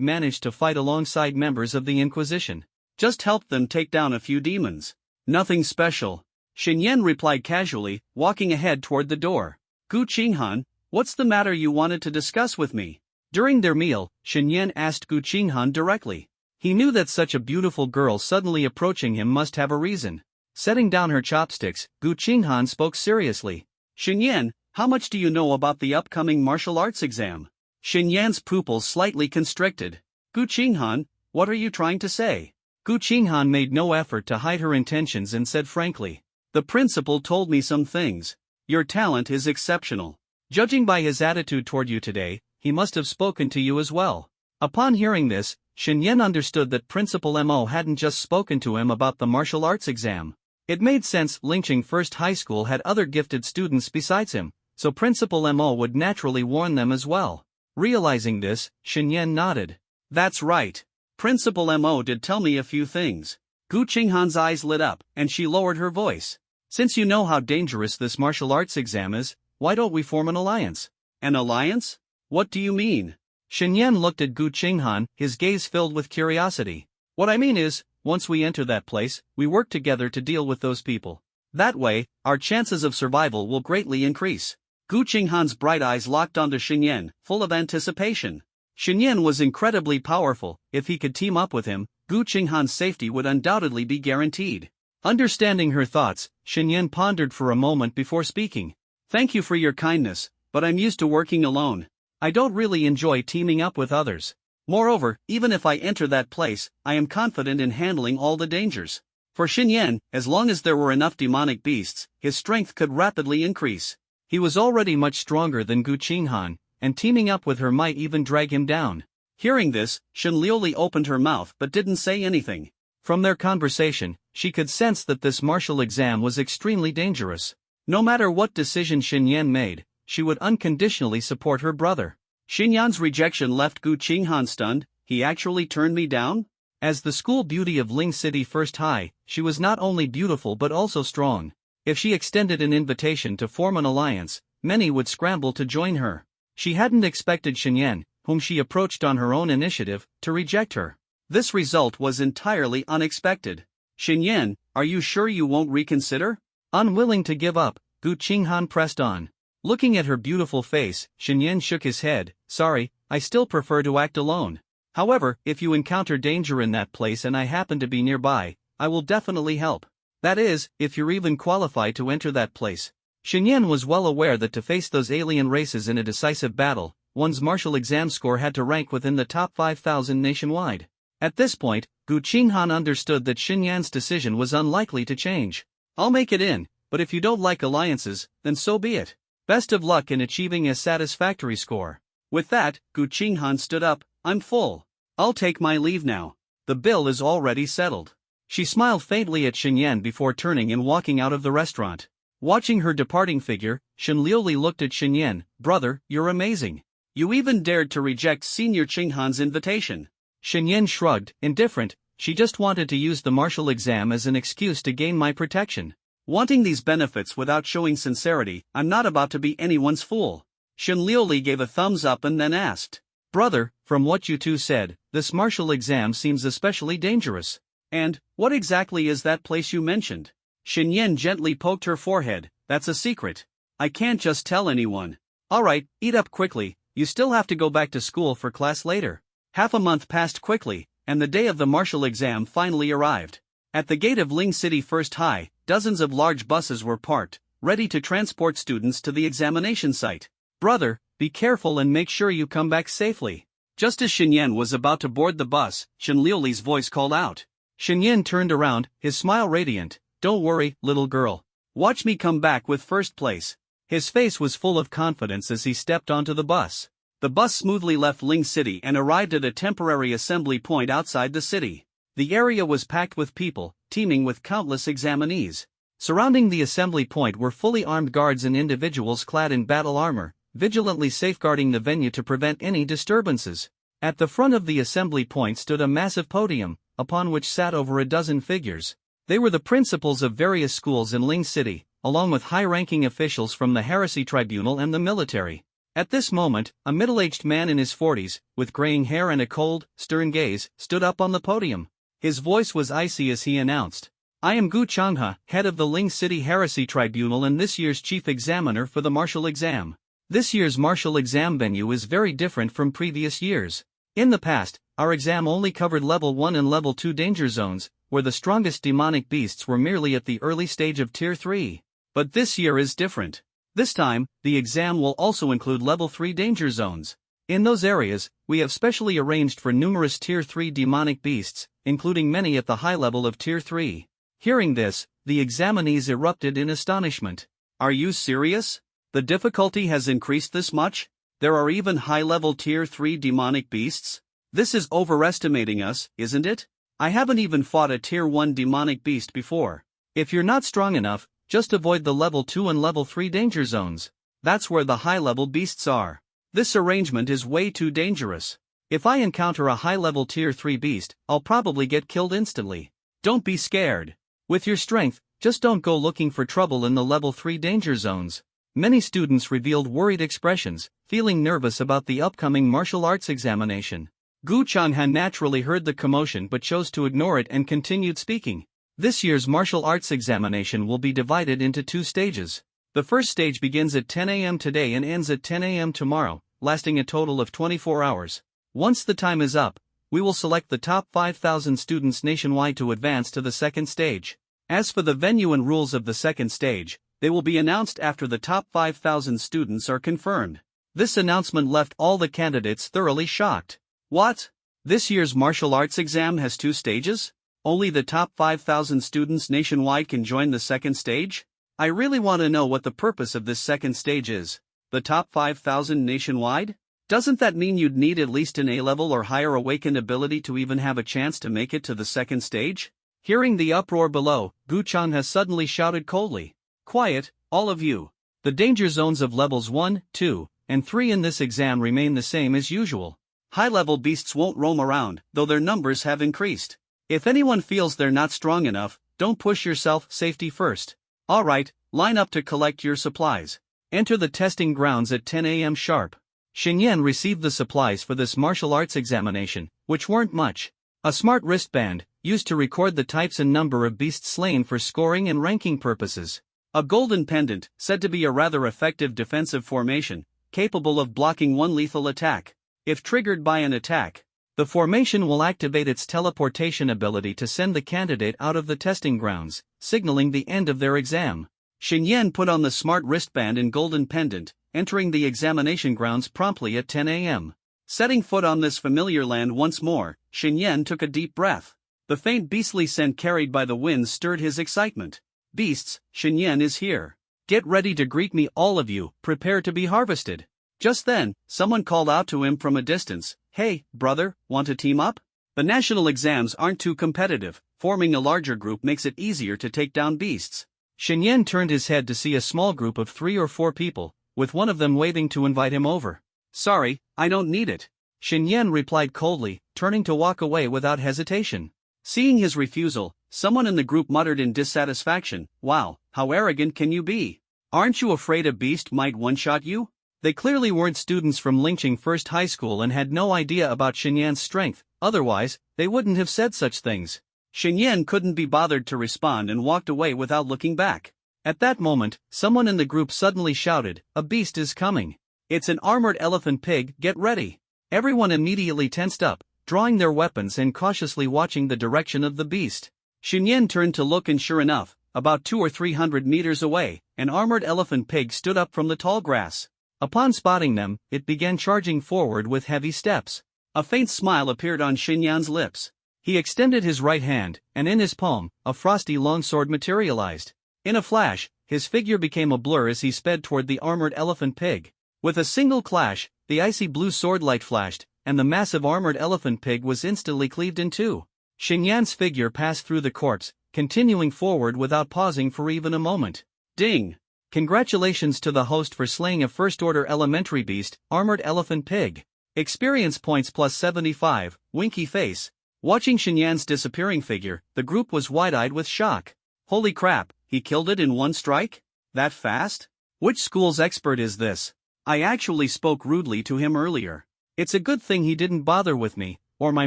managed to fight alongside members of the Inquisition. Just helped them take down a few demons. Nothing special. Xinyan replied casually, walking ahead toward the door. Gu Qinghan, what's the matter you wanted to discuss with me? During their meal, Xinyan asked Gu Qinghan directly. He knew that such a beautiful girl suddenly approaching him must have a reason. Setting down her chopsticks, Gu Qinghan spoke seriously. Xinyan, how much do you know about the upcoming martial arts exam? Xinyan's pupils slightly constricted. Gu Qinghan, what are you trying to say? Gu Qinghan made no effort to hide her intentions and said frankly. The principal told me some things. Your talent is exceptional. Judging by his attitude toward you today, he must have spoken to you as well. Upon hearing this, Shen understood that Principal Mo hadn't just spoken to him about the martial arts exam. It made sense. Lingqing First High School had other gifted students besides him, so Principal Mo would naturally warn them as well. Realizing this, Shen nodded. That's right. Principal Mo did tell me a few things. Gu Qinghan's eyes lit up, and she lowered her voice. Since you know how dangerous this martial arts exam is, why don't we form an alliance? An alliance? What do you mean? Shen looked at Gu Qinghan, his gaze filled with curiosity. What I mean is, once we enter that place, we work together to deal with those people. That way, our chances of survival will greatly increase. Gu Qinghan's bright eyes locked onto Shen, full of anticipation. Shen was incredibly powerful. If he could team up with him, Gu Qinghan's safety would undoubtedly be guaranteed. Understanding her thoughts, Shen pondered for a moment before speaking. Thank you for your kindness, but I'm used to working alone. I don't really enjoy teaming up with others. Moreover, even if I enter that place, I am confident in handling all the dangers. For Shen, as long as there were enough demonic beasts, his strength could rapidly increase. He was already much stronger than Gu Qinghan, and teaming up with her might even drag him down. Hearing this, Shen Liuli opened her mouth but didn't say anything. From their conversation, she could sense that this martial exam was extremely dangerous. No matter what decision Shen made, she would unconditionally support her brother. Shen rejection left Gu Qinghan stunned. He actually turned me down? As the school beauty of Ling City First High, she was not only beautiful but also strong. If she extended an invitation to form an alliance, many would scramble to join her. She hadn't expected Shen, whom she approached on her own initiative, to reject her. This result was entirely unexpected. Shen, are you sure you won't reconsider? Unwilling to give up, Gu Qinghan pressed on. Looking at her beautiful face, Shen shook his head. Sorry, I still prefer to act alone. However, if you encounter danger in that place and I happen to be nearby, I will definitely help. That is, if you're even qualified to enter that place. Shen was well aware that to face those alien races in a decisive battle, one's martial exam score had to rank within the top 5,000 nationwide. At this point, Gu Qinghan understood that Shen's decision was unlikely to change. I'll make it in, but if you don't like alliances, then so be it. Best of luck in achieving a satisfactory score. With that, Gu Qinghan stood up. I'm full. I'll take my leave now. The bill is already settled. She smiled faintly at Shen before turning and walking out of the restaurant. Watching her departing figure, Shen Liuli looked at Shen. Brother, you're amazing. You even dared to reject Senior Qinghan's invitation. Shen shrugged, indifferent. She just wanted to use the martial exam as an excuse to gain my protection. Wanting these benefits without showing sincerity, I'm not about to be anyone's fool. Shen Liuli gave a thumbs up and then asked. Brother, from what you two said, this martial exam seems especially dangerous. And, what exactly is that place you mentioned? Shen gently poked her forehead. That's a secret. I can't just tell anyone. Alright, eat up quickly, you still have to go back to school for class later. Half a month passed quickly, and the day of the martial exam finally arrived. At the gate of Ling City First High, dozens of large buses were parked, ready to transport students to the examination site. Brother, be careful and make sure you come back safely. Just as Shen was about to board the bus, Shen Liuli's voice called out. Shen turned around, his smile radiant. Don't worry, little girl. Watch me come back with first place. His face was full of confidence as he stepped onto the bus. The bus smoothly left Ling City and arrived at a temporary assembly point outside the city. The area was packed with people, teeming with countless examinees. Surrounding the assembly point were fully armed guards and individuals clad in battle armor, vigilantly safeguarding the venue to prevent any disturbances. At the front of the assembly point stood a massive podium, upon which sat over a dozen figures. They were the principals of various schools in Ling City, along with high-ranking officials from the Heresy Tribunal and the military. At this moment, a middle-aged man in his 40s, with graying hair and a cold, stern gaze, stood up on the podium. His voice was icy as he announced, I am Gu Changhe, head of the Ling City Heresy Tribunal and this year's chief examiner for the martial exam. This year's martial exam venue is very different from previous years. In the past, our exam only covered level 1 and level 2 danger zones, where the strongest demonic beasts were merely at the early stage of Tier 3. But this year is different. This time, the exam will also include level 3 danger zones. In those areas, we have specially arranged for numerous Tier 3 demonic beasts, including many at the high level of Tier 3. Hearing this, the examinees erupted in astonishment. Are you serious? The difficulty has increased this much? There are even high-level Tier 3 demonic beasts? This is overestimating us, isn't it? I haven't even fought a tier 1 demonic beast before. If you're not strong enough, just avoid the level 2 and level 3 danger zones. That's where the high-level beasts are. This arrangement is way too dangerous. If I encounter a high-level tier 3 beast, I'll probably get killed instantly. Don't be scared. With your strength, just don't go looking for trouble in the level 3 danger zones. Many students revealed worried expressions, feeling nervous about the upcoming martial arts examination. Gu Changhan naturally heard the commotion but chose to ignore it and continued speaking. This year's martial arts examination will be divided into 2 stages. The first stage begins at 10 a.m. today and ends at 10 a.m. tomorrow, lasting a total of 24 hours. Once the time is up, we will select the top 5,000 students nationwide to advance to the second stage. As for the venue and rules of the second stage, they will be announced after the top 5,000 students are confirmed. This announcement left all the candidates thoroughly shocked. What? This year's martial arts exam has 2 stages? Only the top 5,000 students nationwide can join the second stage? I really want to know what the purpose of this second stage is. The top 5,000 nationwide? Doesn't that mean you'd need at least an A-level or higher awakened ability to even have a chance to make it to the second stage? Hearing the uproar below, Gu Chan has suddenly shouted coldly. Quiet, all of you. The danger zones of levels 1, 2, and 3 in this exam remain the same as usual. High-level beasts won't roam around, though their numbers have increased. If anyone feels they're not strong enough, don't push yourself, safety first. Alright, line up to collect your supplies. Enter the testing grounds at 10 a.m. sharp. Xinyan received the supplies for this martial arts examination, which weren't much. A smart wristband, used to record the types and number of beasts slain for scoring and ranking purposes. A golden pendant, said to be a rather effective defensive formation, capable of blocking one lethal attack. If triggered by an attack, the formation will activate its teleportation ability to send the candidate out of the testing grounds, signaling the end of their exam. Xinyan put on the smart wristband and golden pendant, entering the examination grounds promptly at 10 a.m. Setting foot on this familiar land once more, Xinyan took a deep breath. The faint beastly scent carried by the wind stirred his excitement. Beasts, Xinyan is here. Get ready to greet me, all of you, prepare to be harvested. Just then, someone called out to him from a distance, "Hey, brother, want to team up?" The national exams aren't too competitive, forming a larger group makes it easier to take down beasts. Xinyan turned his head to see a small group of 3 or 4 people, with one of them waving to invite him over. "Sorry, I don't need it," Xinyan replied coldly, turning to walk away without hesitation. Seeing his refusal, someone in the group muttered in dissatisfaction, "Wow, how arrogant can you be? Aren't you afraid a beast might one-shot you?" They clearly weren't students from Lingqing First High School and had no idea about Xinyan's strength, otherwise, they wouldn't have said such things. Xinyan couldn't be bothered to respond and walked away without looking back. At that moment, someone in the group suddenly shouted, "A beast is coming. It's an armored elephant pig, get ready." Everyone immediately tensed up, drawing their weapons and cautiously watching the direction of the beast. Xinyan turned to look and sure enough, about 200 or 300 meters away, an armored elephant pig stood up from the tall grass. Upon spotting them, it began charging forward with heavy steps. A faint smile appeared on Xinyan's lips. He extended his right hand, and in his palm, a frosty longsword materialized. In a flash, his figure became a blur as he sped toward the armored elephant pig. With a single clash, the icy blue sword light flashed, and the massive armored elephant pig was instantly cleaved in two. Xinyan's figure passed through the corpse, continuing forward without pausing for even a moment. Ding! Congratulations to the host for slaying a first-order elementary beast, armored elephant pig. Experience points plus 75, winky face. Watching Xinyan's disappearing figure, the group was wide-eyed with shock. Holy crap, he killed it in one strike? That fast? Which school's expert is this? I actually spoke rudely to him earlier. It's a good thing he didn't bother with me, or my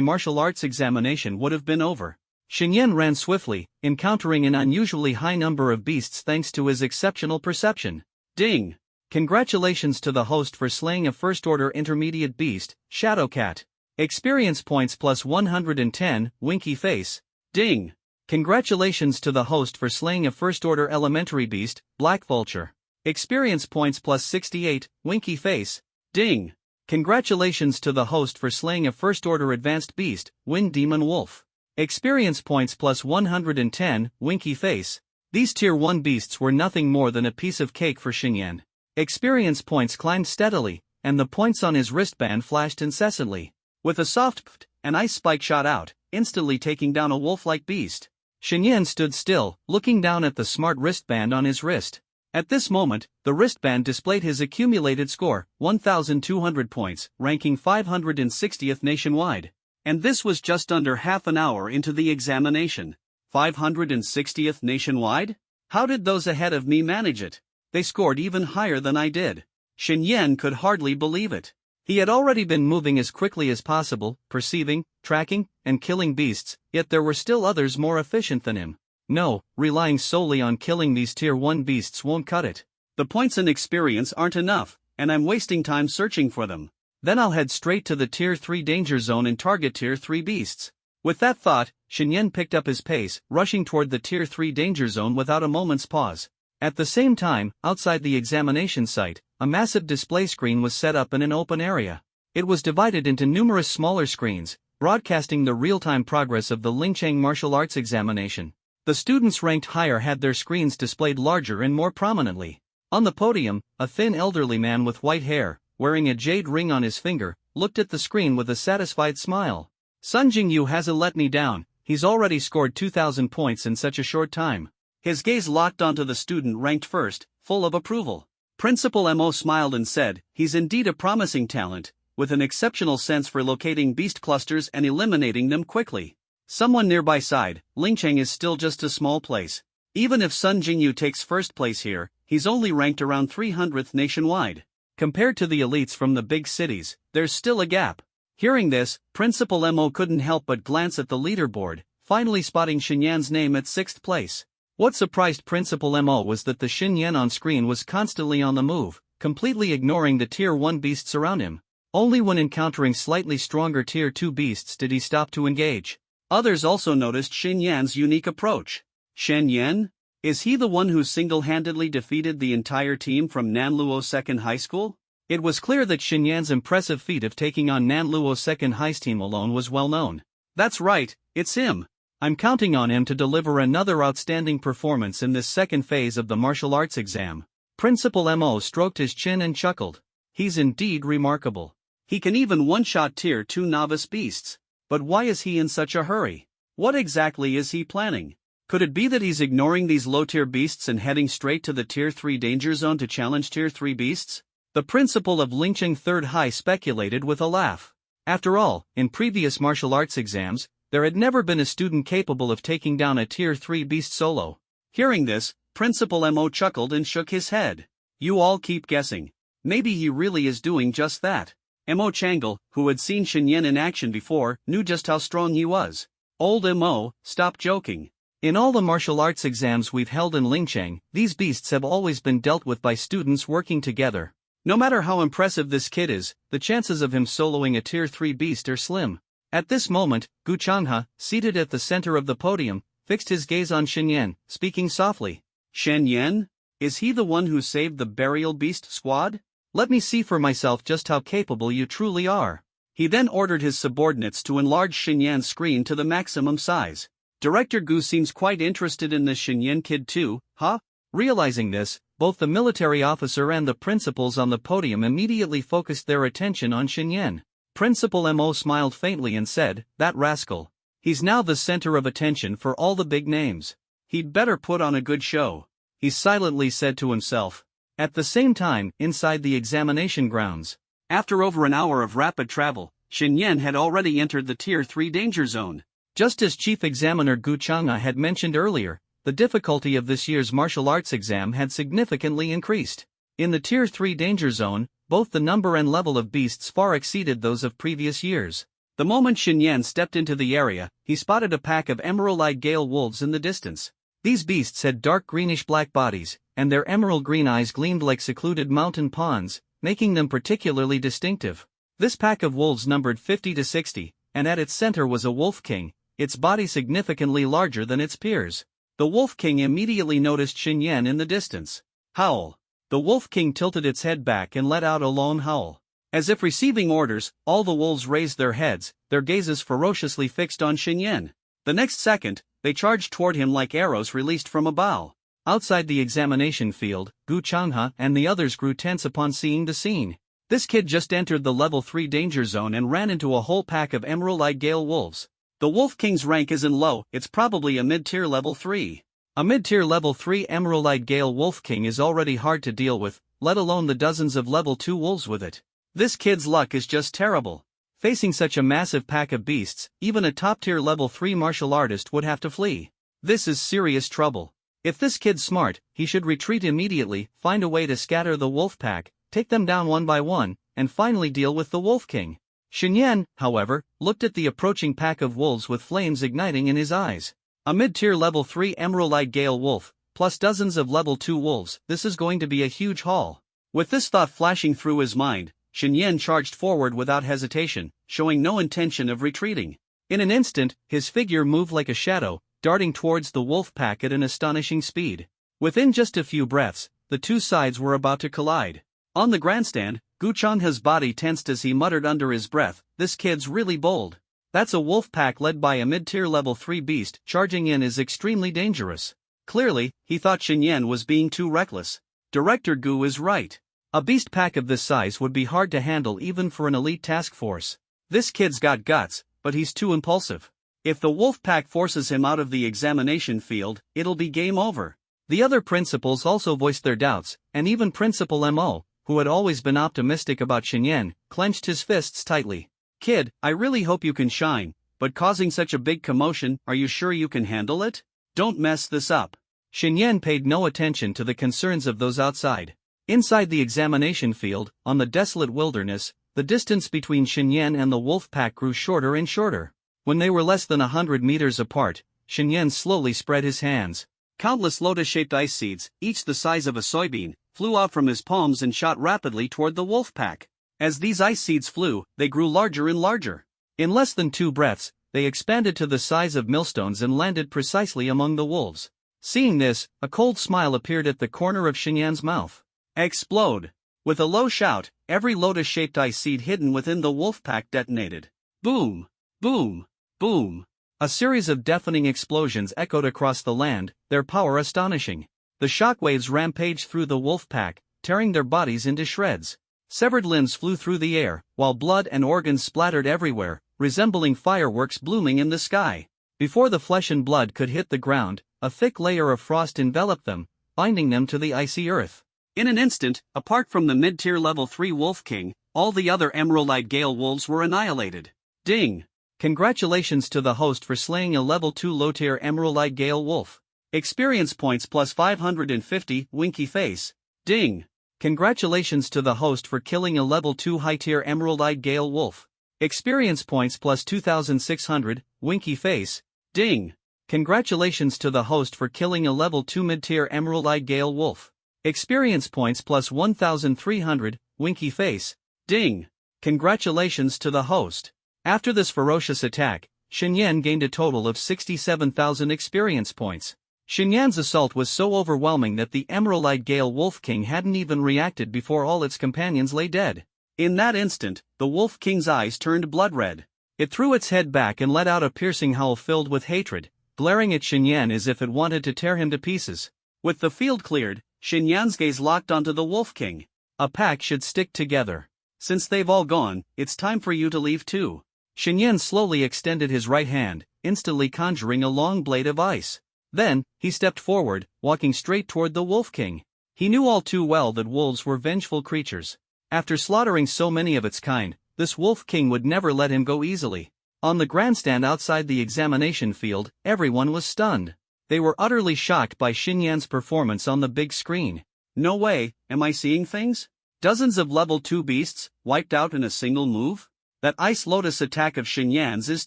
martial arts examination would have been over. Xinyan ran swiftly, encountering an unusually high number of beasts thanks to his exceptional perception. Ding! Congratulations to the host for slaying a first-order intermediate beast, Shadowcat. Experience points plus 110, winky face. Ding! Congratulations to the host for slaying a first-order elementary beast, Black Vulture. Experience points plus 68, winky face. Ding! Congratulations to the host for slaying a first-order advanced beast, Wind Demon Wolf. Experience points plus 110, winky face. These tier 1 beasts were nothing more than a piece of cake for Xinyan. Experience points climbed steadily, and the points on his wristband flashed incessantly. With a soft pft, an ice spike shot out, instantly taking down a wolf-like beast. Shen stood still, looking down at the smart wristband on his wrist. At this moment, the wristband displayed his accumulated score, 1,200 points, ranking 560th nationwide. And this was just under half an hour into the examination. 560th nationwide? How did those ahead of me manage it? They scored even higher than I did. Shen Yan could hardly believe it. He had already been moving as quickly as possible, perceiving, tracking, and killing beasts, yet there were still others more efficient than him. No, relying solely on killing these Tier 1 beasts won't cut it. The points and experience aren't enough, and I'm wasting time searching for them. Then I'll head straight to the Tier 3 danger zone and target Tier 3 beasts. With that thought, Shen Yan picked up his pace, rushing toward the Tier 3 danger zone without a moment's pause. At the same time, outside the examination site, a massive display screen was set up in an open area. It was divided into numerous smaller screens, broadcasting the real-time progress of the Lingcheng martial arts examination. The students ranked higher had their screens displayed larger and more prominently. On the podium, a thin elderly man with white hair, wearing a jade ring on his finger, looked at the screen with a satisfied smile. Sun Jingyu hasn't let me down, he's already scored 2,000 points in such a short time. His gaze locked onto the student ranked first, full of approval. Principal Mo smiled and said, he's indeed a promising talent, with an exceptional sense for locating beast clusters and eliminating them quickly. Someone nearby sighed, Lingcheng is still just a small place. Even if Sun Jingyu takes first place here, he's only ranked around 300th nationwide. Compared to the elites from the big cities, there's still a gap. Hearing this, Principal Mo couldn't help but glance at the leaderboard, finally spotting Shen Yan's name at 6th place. What surprised Principal Mo was that the Shen Yan on screen was constantly on the move, completely ignoring the Tier 1 beasts around him. Only when encountering slightly stronger Tier 2 beasts did he stop to engage. Others also noticed Shen Yan's unique approach. Shen Yan? Is he the one who single-handedly defeated the entire team from Nanluo Second High School? It was clear that Shen Yan's impressive feat of taking on Nanluo Second High's team alone was well known. That's right, it's him. I'm counting on him to deliver another outstanding performance in this second phase of the martial arts exam. Principal Mo stroked his chin and chuckled. He's indeed remarkable. He can even one-shot Tier 2 novice beasts. But why is he in such a hurry? What exactly is he planning? Could it be that he's ignoring these low-tier beasts and heading straight to the Tier 3 danger zone to challenge Tier 3 beasts? The principal of Lingcheng Third High speculated with a laugh. After all, in previous martial arts exams, there had never been a student capable of taking down a Tier 3 beast solo. Hearing this, Principal Mo chuckled and shook his head. You all keep guessing. Maybe he really is doing just that. Mo Changle, who had seen Shen Yan in action before, knew just how strong he was. Old Mo, stop joking. In all the martial arts exams we've held in Lingcheng, these beasts have always been dealt with by students working together. No matter how impressive this kid is, the chances of him soloing a Tier 3 beast are slim. At this moment, Gu Changhe, seated at the center of the podium, fixed his gaze on Shen Yan, speaking softly. Shen Yan? Is he the one who saved the burial beast squad? Let me see for myself just how capable you truly are. He then ordered his subordinates to enlarge Shen Yan's screen to the maximum size. Director Gu seems quite interested in this Shen Yan kid too, huh? Realizing this, both the military officer and the principals on the podium immediately focused their attention on Shen Yan. Principal Mo smiled faintly and said, that rascal. He's now the center of attention for all the big names. He'd better put on a good show. He silently said to himself. At the same time, inside the examination grounds. After over an hour of rapid travel, Shen Yan had already entered the Tier 3 danger zone. Just as Chief Examiner Gu Changhe had mentioned earlier, the difficulty of this year's martial arts exam had significantly increased. In the Tier 3 danger zone, both the number and level of beasts far exceeded those of previous years. The moment Shen Yan stepped into the area, he spotted a pack of emerald-eyed gale wolves in the distance. These beasts had dark greenish-black bodies, and their emerald green eyes gleamed like secluded mountain ponds, making them particularly distinctive. This pack of wolves numbered 50 to 60, and at its center was a wolf king, its body significantly larger than its peers. The wolf king immediately noticed Shen Yan in the distance. Howl. The wolf king tilted its head back and let out a lone howl. As if receiving orders, all the wolves raised their heads, their gazes ferociously fixed on Shen Yan. The next second, they charged toward him like arrows released from a bow. Outside the examination field, Gu Changhe and the others grew tense upon seeing the scene. This kid just entered the level 3 danger zone and ran into a whole pack of Emerald-eyed Gale wolves. The Wolf King's rank isn't low, it's probably a mid-tier level 3. A mid-tier level 3 Emerald-eyed Gale Wolf King is already hard to deal with, let alone the dozens of level 2 wolves with it. This kid's luck is just terrible. Facing such a massive pack of beasts, even a top-tier level 3 martial artist would have to flee. This is serious trouble. If this kid's smart, he should retreat immediately, find a way to scatter the wolf pack, take them down one by one, and finally deal with the Wolf King. Xinyan, however, looked at the approaching pack of wolves with flames igniting in his eyes. A mid-tier level 3 Emerald-eyed Gale wolf, plus dozens of level 2 wolves, this is going to be a huge haul. With this thought flashing through his mind, Xinyan charged forward without hesitation, showing no intention of retreating. In an instant, his figure moved like a shadow, darting towards the wolf pack at an astonishing speed. Within just a few breaths, the two sides were about to collide. On the grandstand, Gu Changhe's body tensed as he muttered under his breath, "This kid's really bold. That's a wolf pack led by a mid-tier level 3 beast, charging in is extremely dangerous." Clearly, he thought Xinyan was being too reckless. Director Gu is right. A beast pack of this size would be hard to handle even for an elite task force. This kid's got guts, but he's too impulsive. If the wolf pack forces him out of the examination field, it'll be game over. The other principals also voiced their doubts, and even Principal Mo, who had always been optimistic about Xinyan, clenched his fists tightly. "Kid, I really hope you can shine, but causing such a big commotion, are you sure you can handle it? Don't mess this up." Xinyan paid no attention to the concerns of those outside. Inside the examination field, on the desolate wilderness, the distance between Xinyan and the wolf pack grew shorter and shorter. When they were less than 100 meters apart, Xinyan slowly spread his hands. Countless lotus-shaped ice seeds, each the size of a soybean, flew out from his palms and shot rapidly toward the wolf pack. As these ice seeds flew, they grew larger and larger. In less than 2 breaths, they expanded to the size of millstones and landed precisely among the wolves. Seeing this, a cold smile appeared at the corner of Xinyan's mouth. Explode! With a low shout, every lotus-shaped ice seed hidden within the wolf pack detonated. Boom! Boom! Boom! A series of deafening explosions echoed across the land, their power astonishing. The shockwaves rampaged through the wolf pack, tearing their bodies into shreds. Severed limbs flew through the air, while blood and organs splattered everywhere, resembling fireworks blooming in the sky. Before the flesh and blood could hit the ground, a thick layer of frost enveloped them, binding them to the icy earth. In an instant, apart from the mid-tier level 3 Wolf King, all the other Emerald-eyed Gale wolves were annihilated. Ding! Congratulations to the host for slaying a level 2 low-tier Emerald-eyed Gale wolf. Experience points plus 550, winky face. Ding! Congratulations to the host for killing a level 2 high-tier Emerald-eyed Gale wolf. Experience points plus 2,600, winky face. Ding! Congratulations to the host for killing a level 2 mid-tier Emerald-eyed Gale wolf. Experience points plus 1,300, winky face. Ding! Congratulations to the host. After this ferocious attack, Xinyan gained a total of 67,000 experience points. Xinyan's assault was so overwhelming that the Emerald-eyed Gale Wolf King hadn't even reacted before all its companions lay dead. In that instant, the Wolf King's eyes turned blood red. It threw its head back and let out a piercing howl filled with hatred, glaring at Xinyan as if it wanted to tear him to pieces. With the field cleared, Xinyan's gaze locked onto the Wolf King. A pack should stick together. Since they've all gone, it's time for you to leave too. Xinyan slowly extended his right hand, instantly conjuring a long blade of ice. Then, he stepped forward, walking straight toward the Wolf King. He knew all too well that wolves were vengeful creatures. After slaughtering so many of its kind, this Wolf King would never let him go easily. On the grandstand outside the examination field, everyone was stunned. They were utterly shocked by Xinyan's performance on the big screen. No way, am I seeing things? Dozens of level 2 beasts, wiped out in a single move? That Ice Lotus attack of Xinyan's is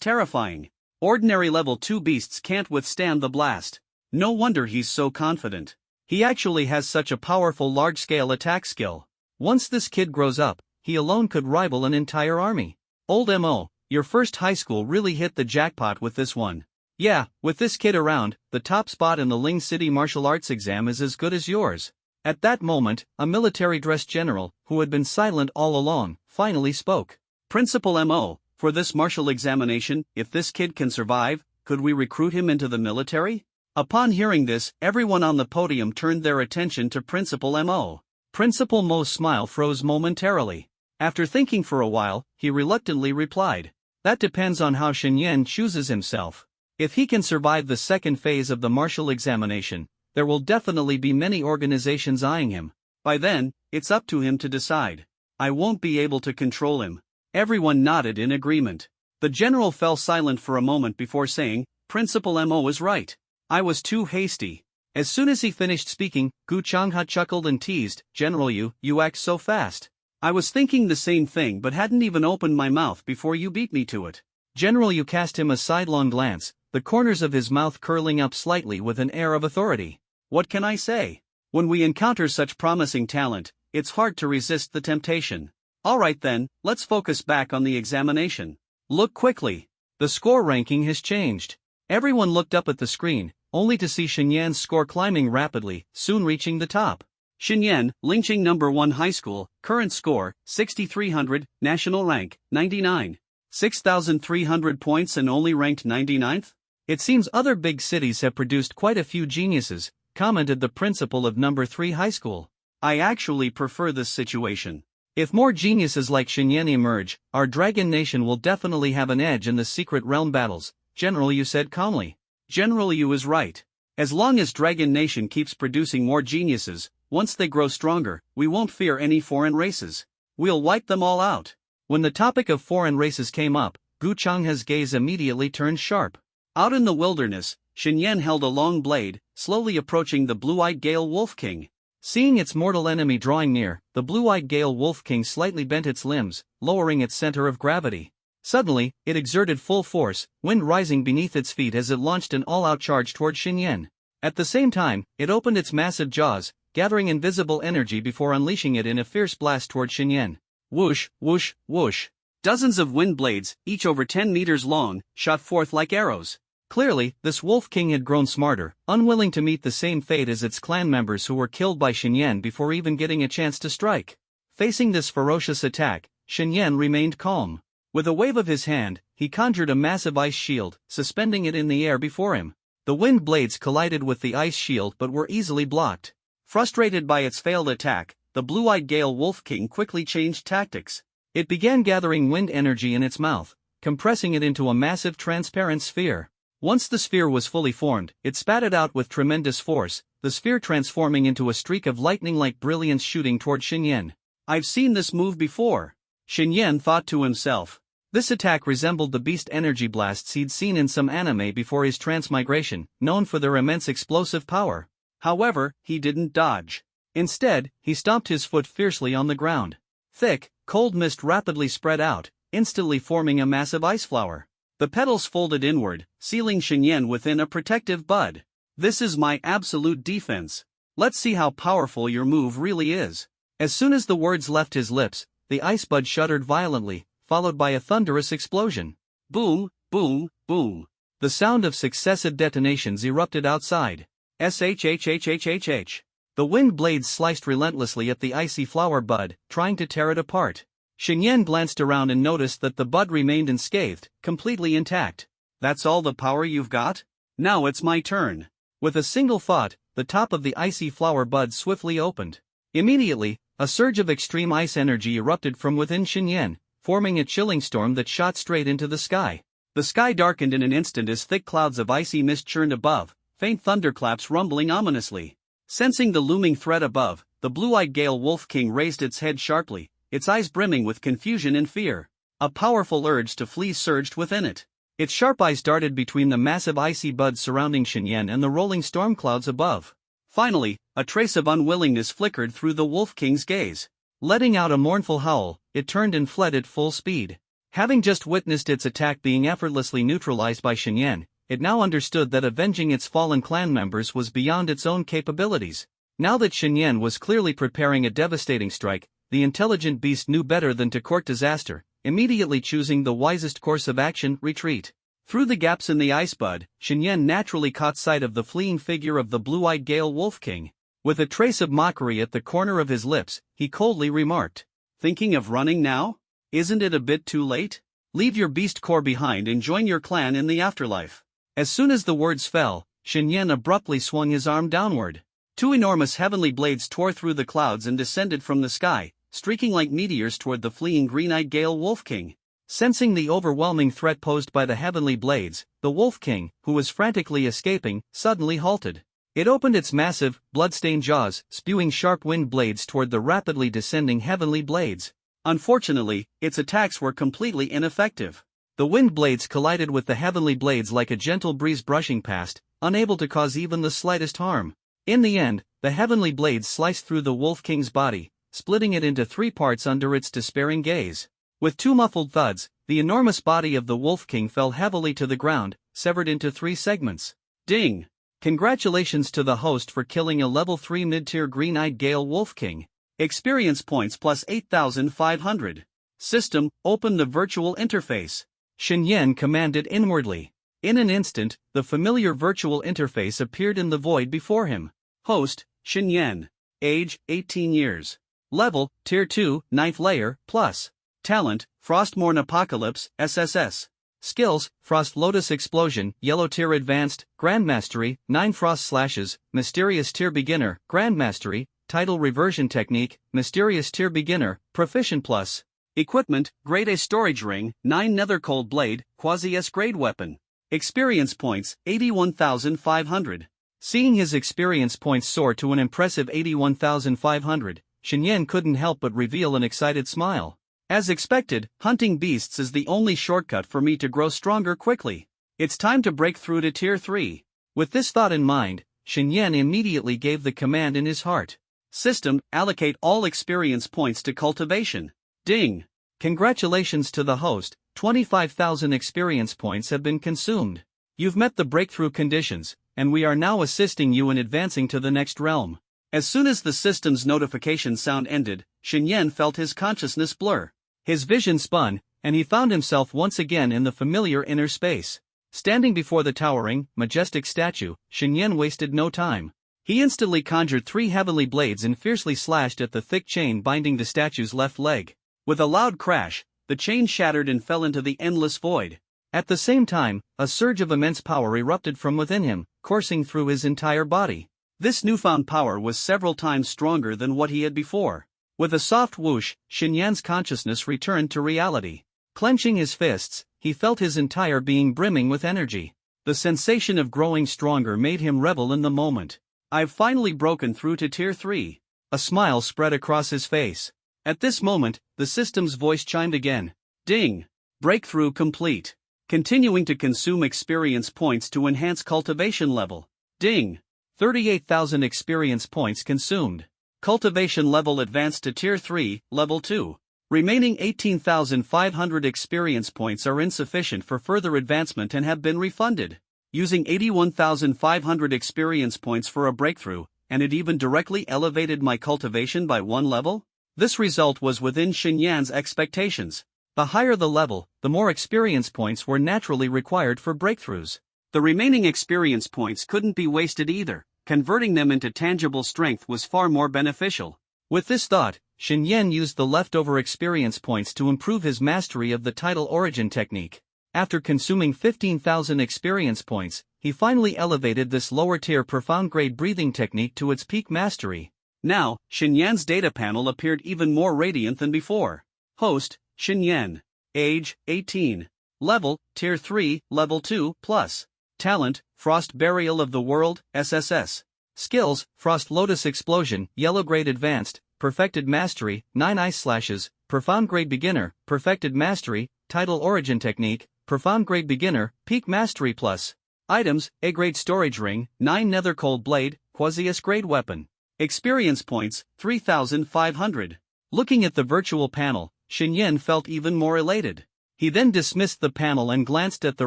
terrifying. Ordinary level 2 beasts can't withstand the blast. No wonder he's so confident. He actually has such a powerful large-scale attack skill. Once this kid grows up, he alone could rival an entire army. Old Mo, your first high school really hit the jackpot with this one. Yeah, with this kid around, the top spot in the Ling City martial arts exam is as good as yours. At that moment, a military-dressed general, who had been silent all along, finally spoke. Principal Mo, for this martial examination, if this kid can survive, could we recruit him into the military? Upon hearing this, everyone on the podium turned their attention to Principal Mo. Principal Mo's smile froze momentarily. After thinking for a while, he reluctantly replied. That depends on how Shen chooses himself. If he can survive the second phase of the martial examination, there will definitely be many organizations eyeing him. By then, it's up to him to decide. I won't be able to control him. Everyone nodded in agreement. The general fell silent for a moment before saying, Principal Mo is right. I was too hasty. As soon as he finished speaking, Gu Changha chuckled and teased, General you act so fast. I was thinking the same thing but hadn't even opened my mouth before you beat me to it. General Yu cast him a sidelong glance, the corners of his mouth curling up slightly with an air of authority. What can I say? When we encounter such promising talent, it's hard to resist the temptation. Alright then, let's focus back on the examination. Look quickly. The score ranking has changed. Everyone looked up at the screen, only to see Shenyan's score climbing rapidly, soon reaching the top. Shenyan, Lingqing No. 1 High School, current score, 6,300, national rank, 99. 6,300 points and only ranked 99th? It seems other big cities have produced quite a few geniuses, commented the principal of No. 3 High School. I actually prefer this situation. If more geniuses like Shenyan emerge, our Dragon Nation will definitely have an edge in the secret realm battles, General Yu said calmly. General Yu is right. As long as Dragon Nation keeps producing more geniuses, once they grow stronger, we won't fear any foreign races. We'll wipe them all out. When the topic of foreign races came up, Gu Changha's gaze immediately turned sharp. Out in the wilderness, Shenyan held a long blade, slowly approaching the blue-eyed Gale Wolf King. Seeing its mortal enemy drawing near, the blue-eyed Gale Wolf King slightly bent its limbs, lowering its center of gravity. Suddenly, it exerted full force, wind rising beneath its feet as it launched an all-out charge toward Shenyan. At the same time, it opened its massive jaws, gathering invisible energy before unleashing it in a fierce blast toward Shenyan. Whoosh, whoosh, whoosh. Dozens of wind blades, each over 10 meters long, shot forth like arrows. Clearly, this Wolf King had grown smarter, unwilling to meet the same fate as its clan members who were killed by Shenyan before even getting a chance to strike. Facing this ferocious attack, Shenyan remained calm. With a wave of his hand, he conjured a massive ice shield, suspending it in the air before him. The wind blades collided with the ice shield but were easily blocked. Frustrated by its failed attack, the blue-eyed Gale Wolf King quickly changed tactics. It began gathering wind energy in its mouth, compressing it into a massive transparent sphere. Once the sphere was fully formed, it spat it out with tremendous force, the sphere transforming into a streak of lightning-like brilliance shooting toward Shenyan. I've seen this move before. Shenyan thought to himself. This attack resembled the beast energy blasts he'd seen in some anime before his transmigration, known for their immense explosive power. However, he didn't dodge. Instead, he stomped his foot fiercely on the ground. Thick, cold mist rapidly spread out, instantly forming a massive ice flower. The petals folded inward, sealing Shenyan within a protective bud. This is my absolute defense. Let's see how powerful your move really is. As soon as the words left his lips, the ice bud shuddered violently, followed by a thunderous explosion. Boom, boom, boom. The sound of successive detonations erupted outside. Shhhhhhh. The wind blades sliced relentlessly at the icy flower bud, trying to tear it apart. Shenyan glanced around and noticed that the bud remained unscathed, completely intact. That's all the power you've got? Now it's my turn. With a single thought, the top of the icy flower bud swiftly opened. Immediately, a surge of extreme ice energy erupted from within Shenyan, forming a chilling storm that shot straight into the sky. The sky darkened in an instant as thick clouds of icy mist churned above, faint thunderclaps rumbling ominously. Sensing the looming threat above, the blue-eyed Gale Wolf King raised its head sharply, its eyes brimming with confusion and fear. A powerful urge to flee surged within it. Its sharp eyes darted between the massive icy buds surrounding Shenyan and the rolling storm clouds above. Finally, a trace of unwillingness flickered through the Wolf King's gaze. Letting out a mournful howl, it turned and fled at full speed. Having just witnessed its attack being effortlessly neutralized by Shenyan, it now understood that avenging its fallen clan members was beyond its own capabilities. Now that Shenyan was clearly preparing a devastating strike, the intelligent beast knew better than to court disaster, immediately choosing the wisest course of action: retreat. Through the gaps in the ice bud, Shenyan naturally caught sight of the fleeing figure of the blue-eyed Gale Wolf King. With a trace of mockery at the corner of his lips, he coldly remarked, "Thinking of running now? Isn't it a bit too late? Leave your beast core behind and join your clan in the afterlife." As soon as the words fell, Shenyan abruptly swung his arm downward. Two enormous heavenly blades tore through the clouds and descended from the sky, streaking like meteors toward the fleeing green-eyed Gale Wolf King. Sensing the overwhelming threat posed by the heavenly blades, the Wolf King, who was frantically escaping, suddenly halted. It opened its massive, blood-stained jaws, spewing sharp wind blades toward the rapidly descending heavenly blades. Unfortunately, its attacks were completely ineffective. The wind blades collided with the heavenly blades like a gentle breeze brushing past, unable to cause even the slightest harm. In the end, the heavenly blades sliced through the Wolf King's body, splitting it into 3 parts under its despairing gaze. With 2 muffled thuds, the enormous body of the Wolf King fell heavily to the ground, severed into 3 segments. Ding! Congratulations to the host for killing a level 3 mid-tier green-eyed Gale Wolf King. Experience points plus 8,500. System, open the virtual interface. Shen Yan commanded inwardly. In an instant, the familiar virtual interface appeared in the void before him. Host, Shen Yan. Age, 18 years. Level, Tier 2, 9th layer, plus. Talent, Frostmourne Apocalypse, SSS. Skills, Frost Lotus Explosion, Yellow Tier Advanced, Grandmastery, 9 Frost Slashes, Mysterious Tier Beginner, Grandmastery, Tidal Reversion Technique, Mysterious Tier Beginner, Proficient Plus. Equipment, Grade A Storage Ring, 9 Nether Cold Blade, Quasi-S Grade Weapon. Experience points, 81,500. Seeing his experience points soar to an impressive 81,500, Shen Yan couldn't help but reveal an excited smile. As expected, hunting beasts is the only shortcut for me to grow stronger quickly. It's time to break through to Tier 3. With this thought in mind, Shen Yan immediately gave the command in his heart. System, allocate all experience points to cultivation. Ding! Congratulations to the host, 25,000 experience points have been consumed. You've met the breakthrough conditions, and we are now assisting you in advancing to the next realm. As soon as the system's notification sound ended, Shen Yan felt his consciousness blur. His vision spun, and he found himself once again in the familiar inner space. Standing before the towering, majestic statue, Shen Yan wasted no time. He instantly conjured 3 heavenly blades and fiercely slashed at the thick chain binding the statue's left leg. With a loud crash, the chain shattered and fell into the endless void. At the same time, a surge of immense power erupted from within him, coursing through his entire body. This newfound power was several times stronger than what he had before. With a soft whoosh, Shen Yan's consciousness returned to reality. Clenching his fists, he felt his entire being brimming with energy. The sensation of growing stronger made him revel in the moment. I've finally broken through to Tier 3. A smile spread across his face. At this moment, the system's voice chimed again. Ding! Breakthrough complete. Continuing to consume experience points to enhance cultivation level. Ding! 38,000 experience points consumed. Cultivation level advanced to Tier 3, Level 2. Remaining 18,500 experience points are insufficient for further advancement and have been refunded. Using 81,500 experience points for a breakthrough, and it even directly elevated my cultivation by 1 level? This result was within Shen Yan's expectations. The higher the level, the more experience points were naturally required for breakthroughs. The remaining experience points couldn't be wasted either. Converting them into tangible strength was far more beneficial. With this thought, Shen Yan used the leftover experience points to improve his mastery of the Tidal Origin technique. After consuming 15,000 experience points, he finally elevated this lower-tier profound-grade breathing technique to its peak mastery. Now, Shen Yan's data panel appeared even more radiant than before. Host, Shen Yan. Age, 18. Level, Tier 3, Level 2, plus. Talent, Frost Burial of the World, SSS. Skills, Frost Lotus Explosion, Yellow Grade Advanced, Perfected Mastery, 9 Ice Slashes, Profound Grade Beginner, Perfected Mastery, Tidal Origin Technique, Profound Grade Beginner, Peak Mastery Plus. Items, A Grade Storage Ring, 9 Nether Cold Blade, Quasi-S Grade Weapon. Experience points, 3,500. Looking at the virtual panel, Shen Yan felt even more elated. He then dismissed the panel and glanced at the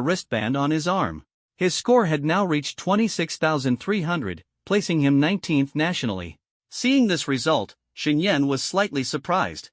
wristband on his arm. His score had now reached 26,300, placing him 19th nationally. Seeing this result, Shen Yan was slightly surprised.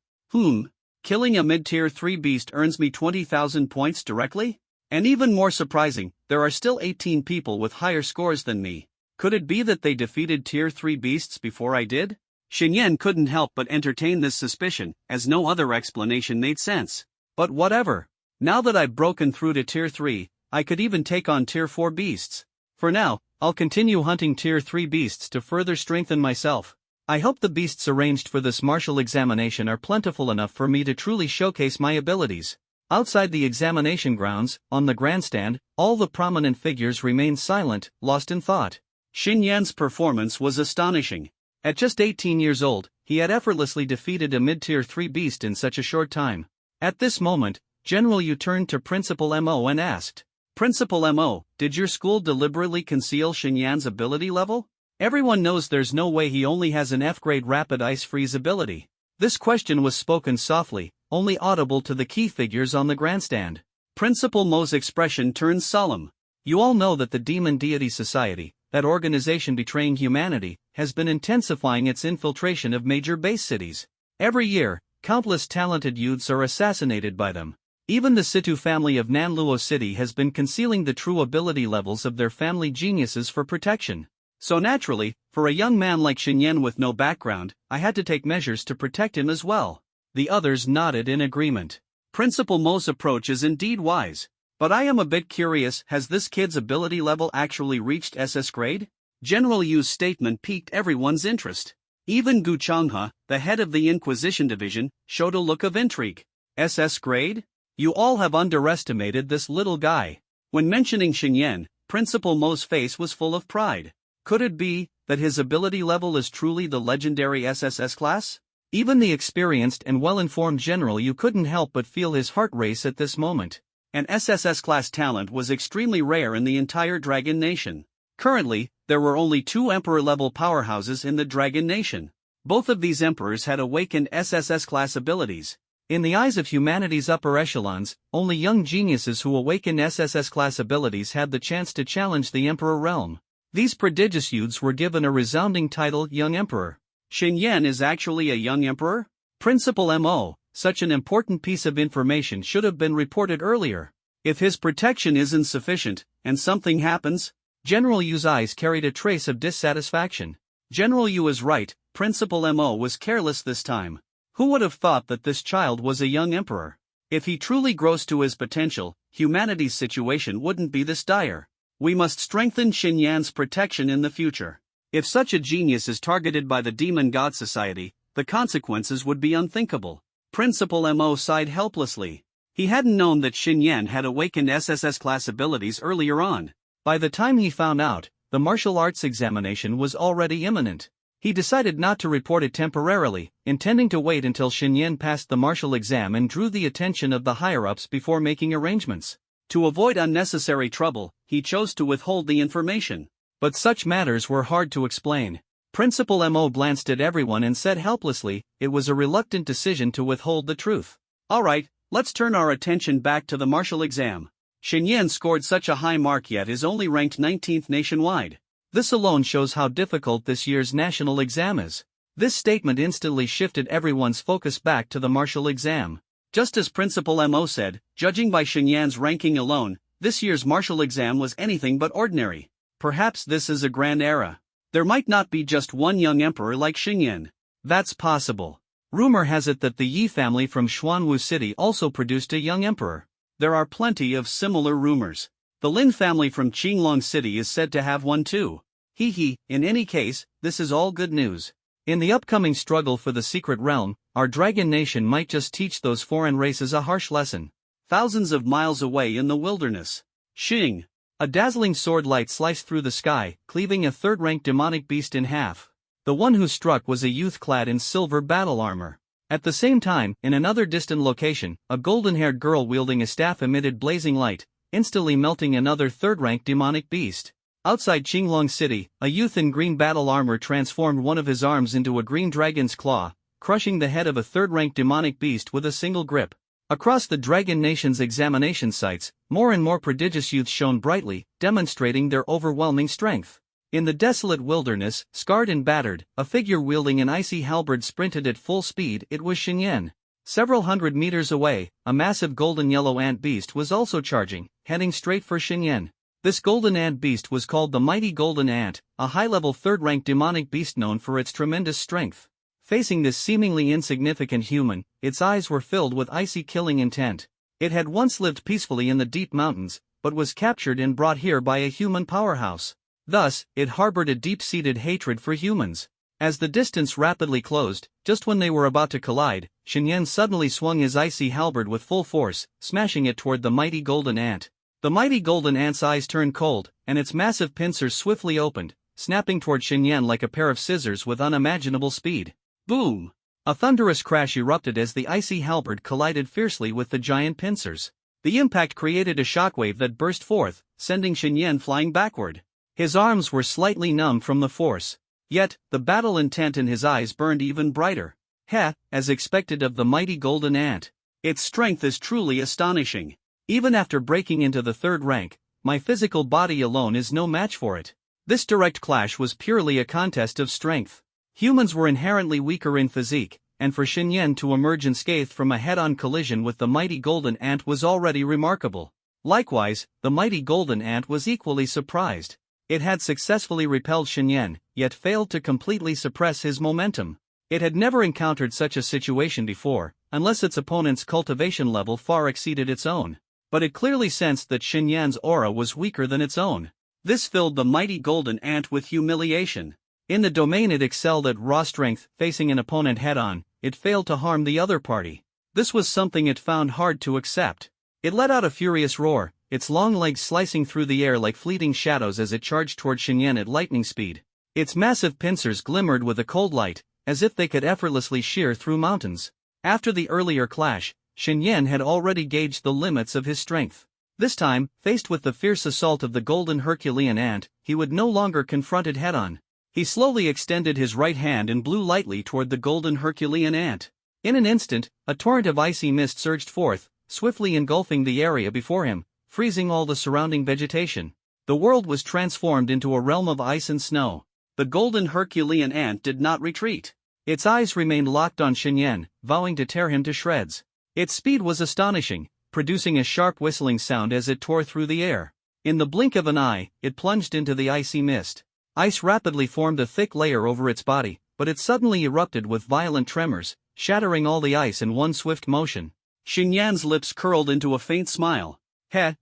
Killing a mid-tier 3 beast earns me 20,000 points directly? And even more surprising, there are still 18 people with higher scores than me. Could it be that they defeated tier 3 beasts before I did? Shen Yan couldn't help but entertain this suspicion, as no other explanation made sense. But whatever. Now that I've broken through to tier 3, I could even take on tier 4 beasts. For now, I'll continue hunting tier 3 beasts to further strengthen myself. I hope the beasts arranged for this martial examination are plentiful enough for me to truly showcase my abilities. Outside the examination grounds, on the grandstand, all the prominent figures remained silent, lost in thought. Xin Yan's performance was astonishing. At just 18 years old, he had effortlessly defeated a mid-tier 3 beast in such a short time. At this moment, General Yu turned to Principal Mo and asked, "Principal Mo, did your school deliberately conceal Xin Yan's ability level? Everyone knows there's no way he only has an F-grade rapid ice freeze ability." This question was spoken softly, only audible to the key figures on the grandstand. Principal Mo's expression turned solemn. You all know that the Demon Deity Society, that organization betraying humanity, has been intensifying its infiltration of major base cities. Every year, countless talented youths are assassinated by them. Even the Situ family of Nanluo City has been concealing the true ability levels of their family geniuses for protection. So naturally, for a young man like Xin Yan with no background, I had to take measures to protect him as well. The others nodded in agreement. Principal Mo's approach is indeed wise. But I am a bit curious, has this kid's ability level actually reached SS grade? General Yu's statement piqued everyone's interest. Even Gu Changhe, the head of the Inquisition Division, showed a look of intrigue. SS grade? You all have underestimated this little guy. When mentioning Xin Yan, Principal Mo's face was full of pride. Could it be that his ability level is truly the legendary SSS class? Even the experienced and well-informed General Yu couldn't help but feel his heart race at this moment. An SSS class talent was extremely rare in the entire Dragon Nation. Currently, there were only 2 Emperor-level powerhouses in the Dragon Nation. Both of these emperors had awakened SSS class abilities. In the eyes of humanity's upper echelons, only young geniuses who awaken SSS class abilities had the chance to challenge the Emperor realm. These prodigious youths were given a resounding title, Young Emperor. Xin Yan is actually a young emperor? Principal Mo, such an important piece of information should have been reported earlier. If his protection isn't sufficient, and something happens? General Yu's eyes carried a trace of dissatisfaction. General Yu is right, Principal Mo was careless this time. Who would have thought that this child was a young emperor? If he truly grows to his potential, humanity's situation wouldn't be this dire. We must strengthen Xin Yan's protection in the future. If such a genius is targeted by the Demon God Society, the consequences would be unthinkable. Principal Mo sighed helplessly. He hadn't known that Xin Yan had awakened SSS class abilities earlier on. By the time he found out, the martial arts examination was already imminent. He decided not to report it temporarily, intending to wait until Xin Yan passed the martial exam and drew the attention of the higher-ups before making arrangements. To avoid unnecessary trouble, he chose to withhold the information. But such matters were hard to explain. Principal Mo glanced at everyone and said helplessly, it was a reluctant decision to withhold the truth. Alright, let's turn our attention back to the martial exam. Xin Yan scored such a high mark yet is only ranked 19th nationwide. This alone shows how difficult this year's national exam is. This statement instantly shifted everyone's focus back to the martial exam. Just as Principal Mo said, judging by Xin Yan's ranking alone, this year's martial exam was anything but ordinary. Perhaps this is a grand era. There might not be just one young emperor like Xin Yan. That's possible. Rumor has it that the Yi family from Xuanwu City also produced a young emperor. There are plenty of similar rumors. The Lin family from Qinglong City is said to have one too. In any case, this is all good news. In the upcoming struggle for the secret realm, our Dragon Nation might just teach those foreign races a harsh lesson. Thousands of miles away in the wilderness. Xing. A dazzling sword light sliced through the sky, cleaving a third-rank demonic beast in half. The one who struck was a youth clad in silver battle armor. At the same time, in another distant location, a golden-haired girl wielding a staff emitted blazing light, instantly melting another third-rank demonic beast. Outside Qinglong City, a youth in green battle armor transformed one of his arms into a green dragon's claw, crushing the head of a third-rank demonic beast with a single grip. Across the Dragon Nation's examination sites, more and more prodigious youths shone brightly, demonstrating their overwhelming strength. In the desolate wilderness, scarred and battered, a figure wielding an icy halberd sprinted at full speed. It was Xin Yan. Several hundred meters away, a massive golden-yellow ant beast was also charging, heading straight for Xin Yan. This golden ant beast was called the Mighty Golden Ant, a high-level third-rank demonic beast known for its tremendous strength. Facing this seemingly insignificant human, its eyes were filled with icy killing intent. It had once lived peacefully in the deep mountains, but was captured and brought here by a human powerhouse. Thus, it harbored a deep-seated hatred for humans. As the distance rapidly closed, just when they were about to collide, Shen suddenly swung his icy halberd with full force, smashing it toward the mighty golden ant. The mighty golden ant's eyes turned cold, and its massive pincers swiftly opened, snapping toward Shen like a pair of scissors with unimaginable speed. Boom! A thunderous crash erupted as the icy halberd collided fiercely with the giant pincers. The impact created a shockwave that burst forth, sending Shen flying backward. His arms were slightly numb from the force. Yet, the battle intent in his eyes burned even brighter. As expected of the mighty golden ant. Its strength is truly astonishing. Even after breaking into the third rank, my physical body alone is no match for it. This direct clash was purely a contest of strength. Humans were inherently weaker in physique, and for Shen to emerge unscathed from a head-on collision with the mighty golden ant was already remarkable. Likewise, the mighty golden ant was equally surprised. It had successfully repelled Shen, yet failed to completely suppress his momentum. It had never encountered such a situation before, unless its opponent's cultivation level far exceeded its own. But it clearly sensed that Shen's aura was weaker than its own. This filled the mighty golden ant with humiliation. In the domain it excelled at raw strength, facing an opponent head-on, it failed to harm the other party. This was something it found hard to accept. It let out a furious roar, its long legs slicing through the air like fleeting shadows as it charged toward Shen at lightning speed. Its massive pincers glimmered with a cold light, as if they could effortlessly shear through mountains. After the earlier clash, Shen had already gauged the limits of his strength. This time, faced with the fierce assault of the golden Herculean ant, he would no longer confront it head-on. He slowly extended his right hand and blew lightly toward the golden Herculean ant. In an instant, a torrent of icy mist surged forth, swiftly engulfing the area before him, freezing all the surrounding vegetation. The world was transformed into a realm of ice and snow. The golden Herculean ant did not retreat. Its eyes remained locked on Shen, vowing to tear him to shreds. Its speed was astonishing, producing a sharp whistling sound as it tore through the air. In the blink of an eye, it plunged into the icy mist. Ice rapidly formed a thick layer over its body, but it suddenly erupted with violent tremors, shattering all the ice in one swift motion. Shen's lips curled into a faint smile.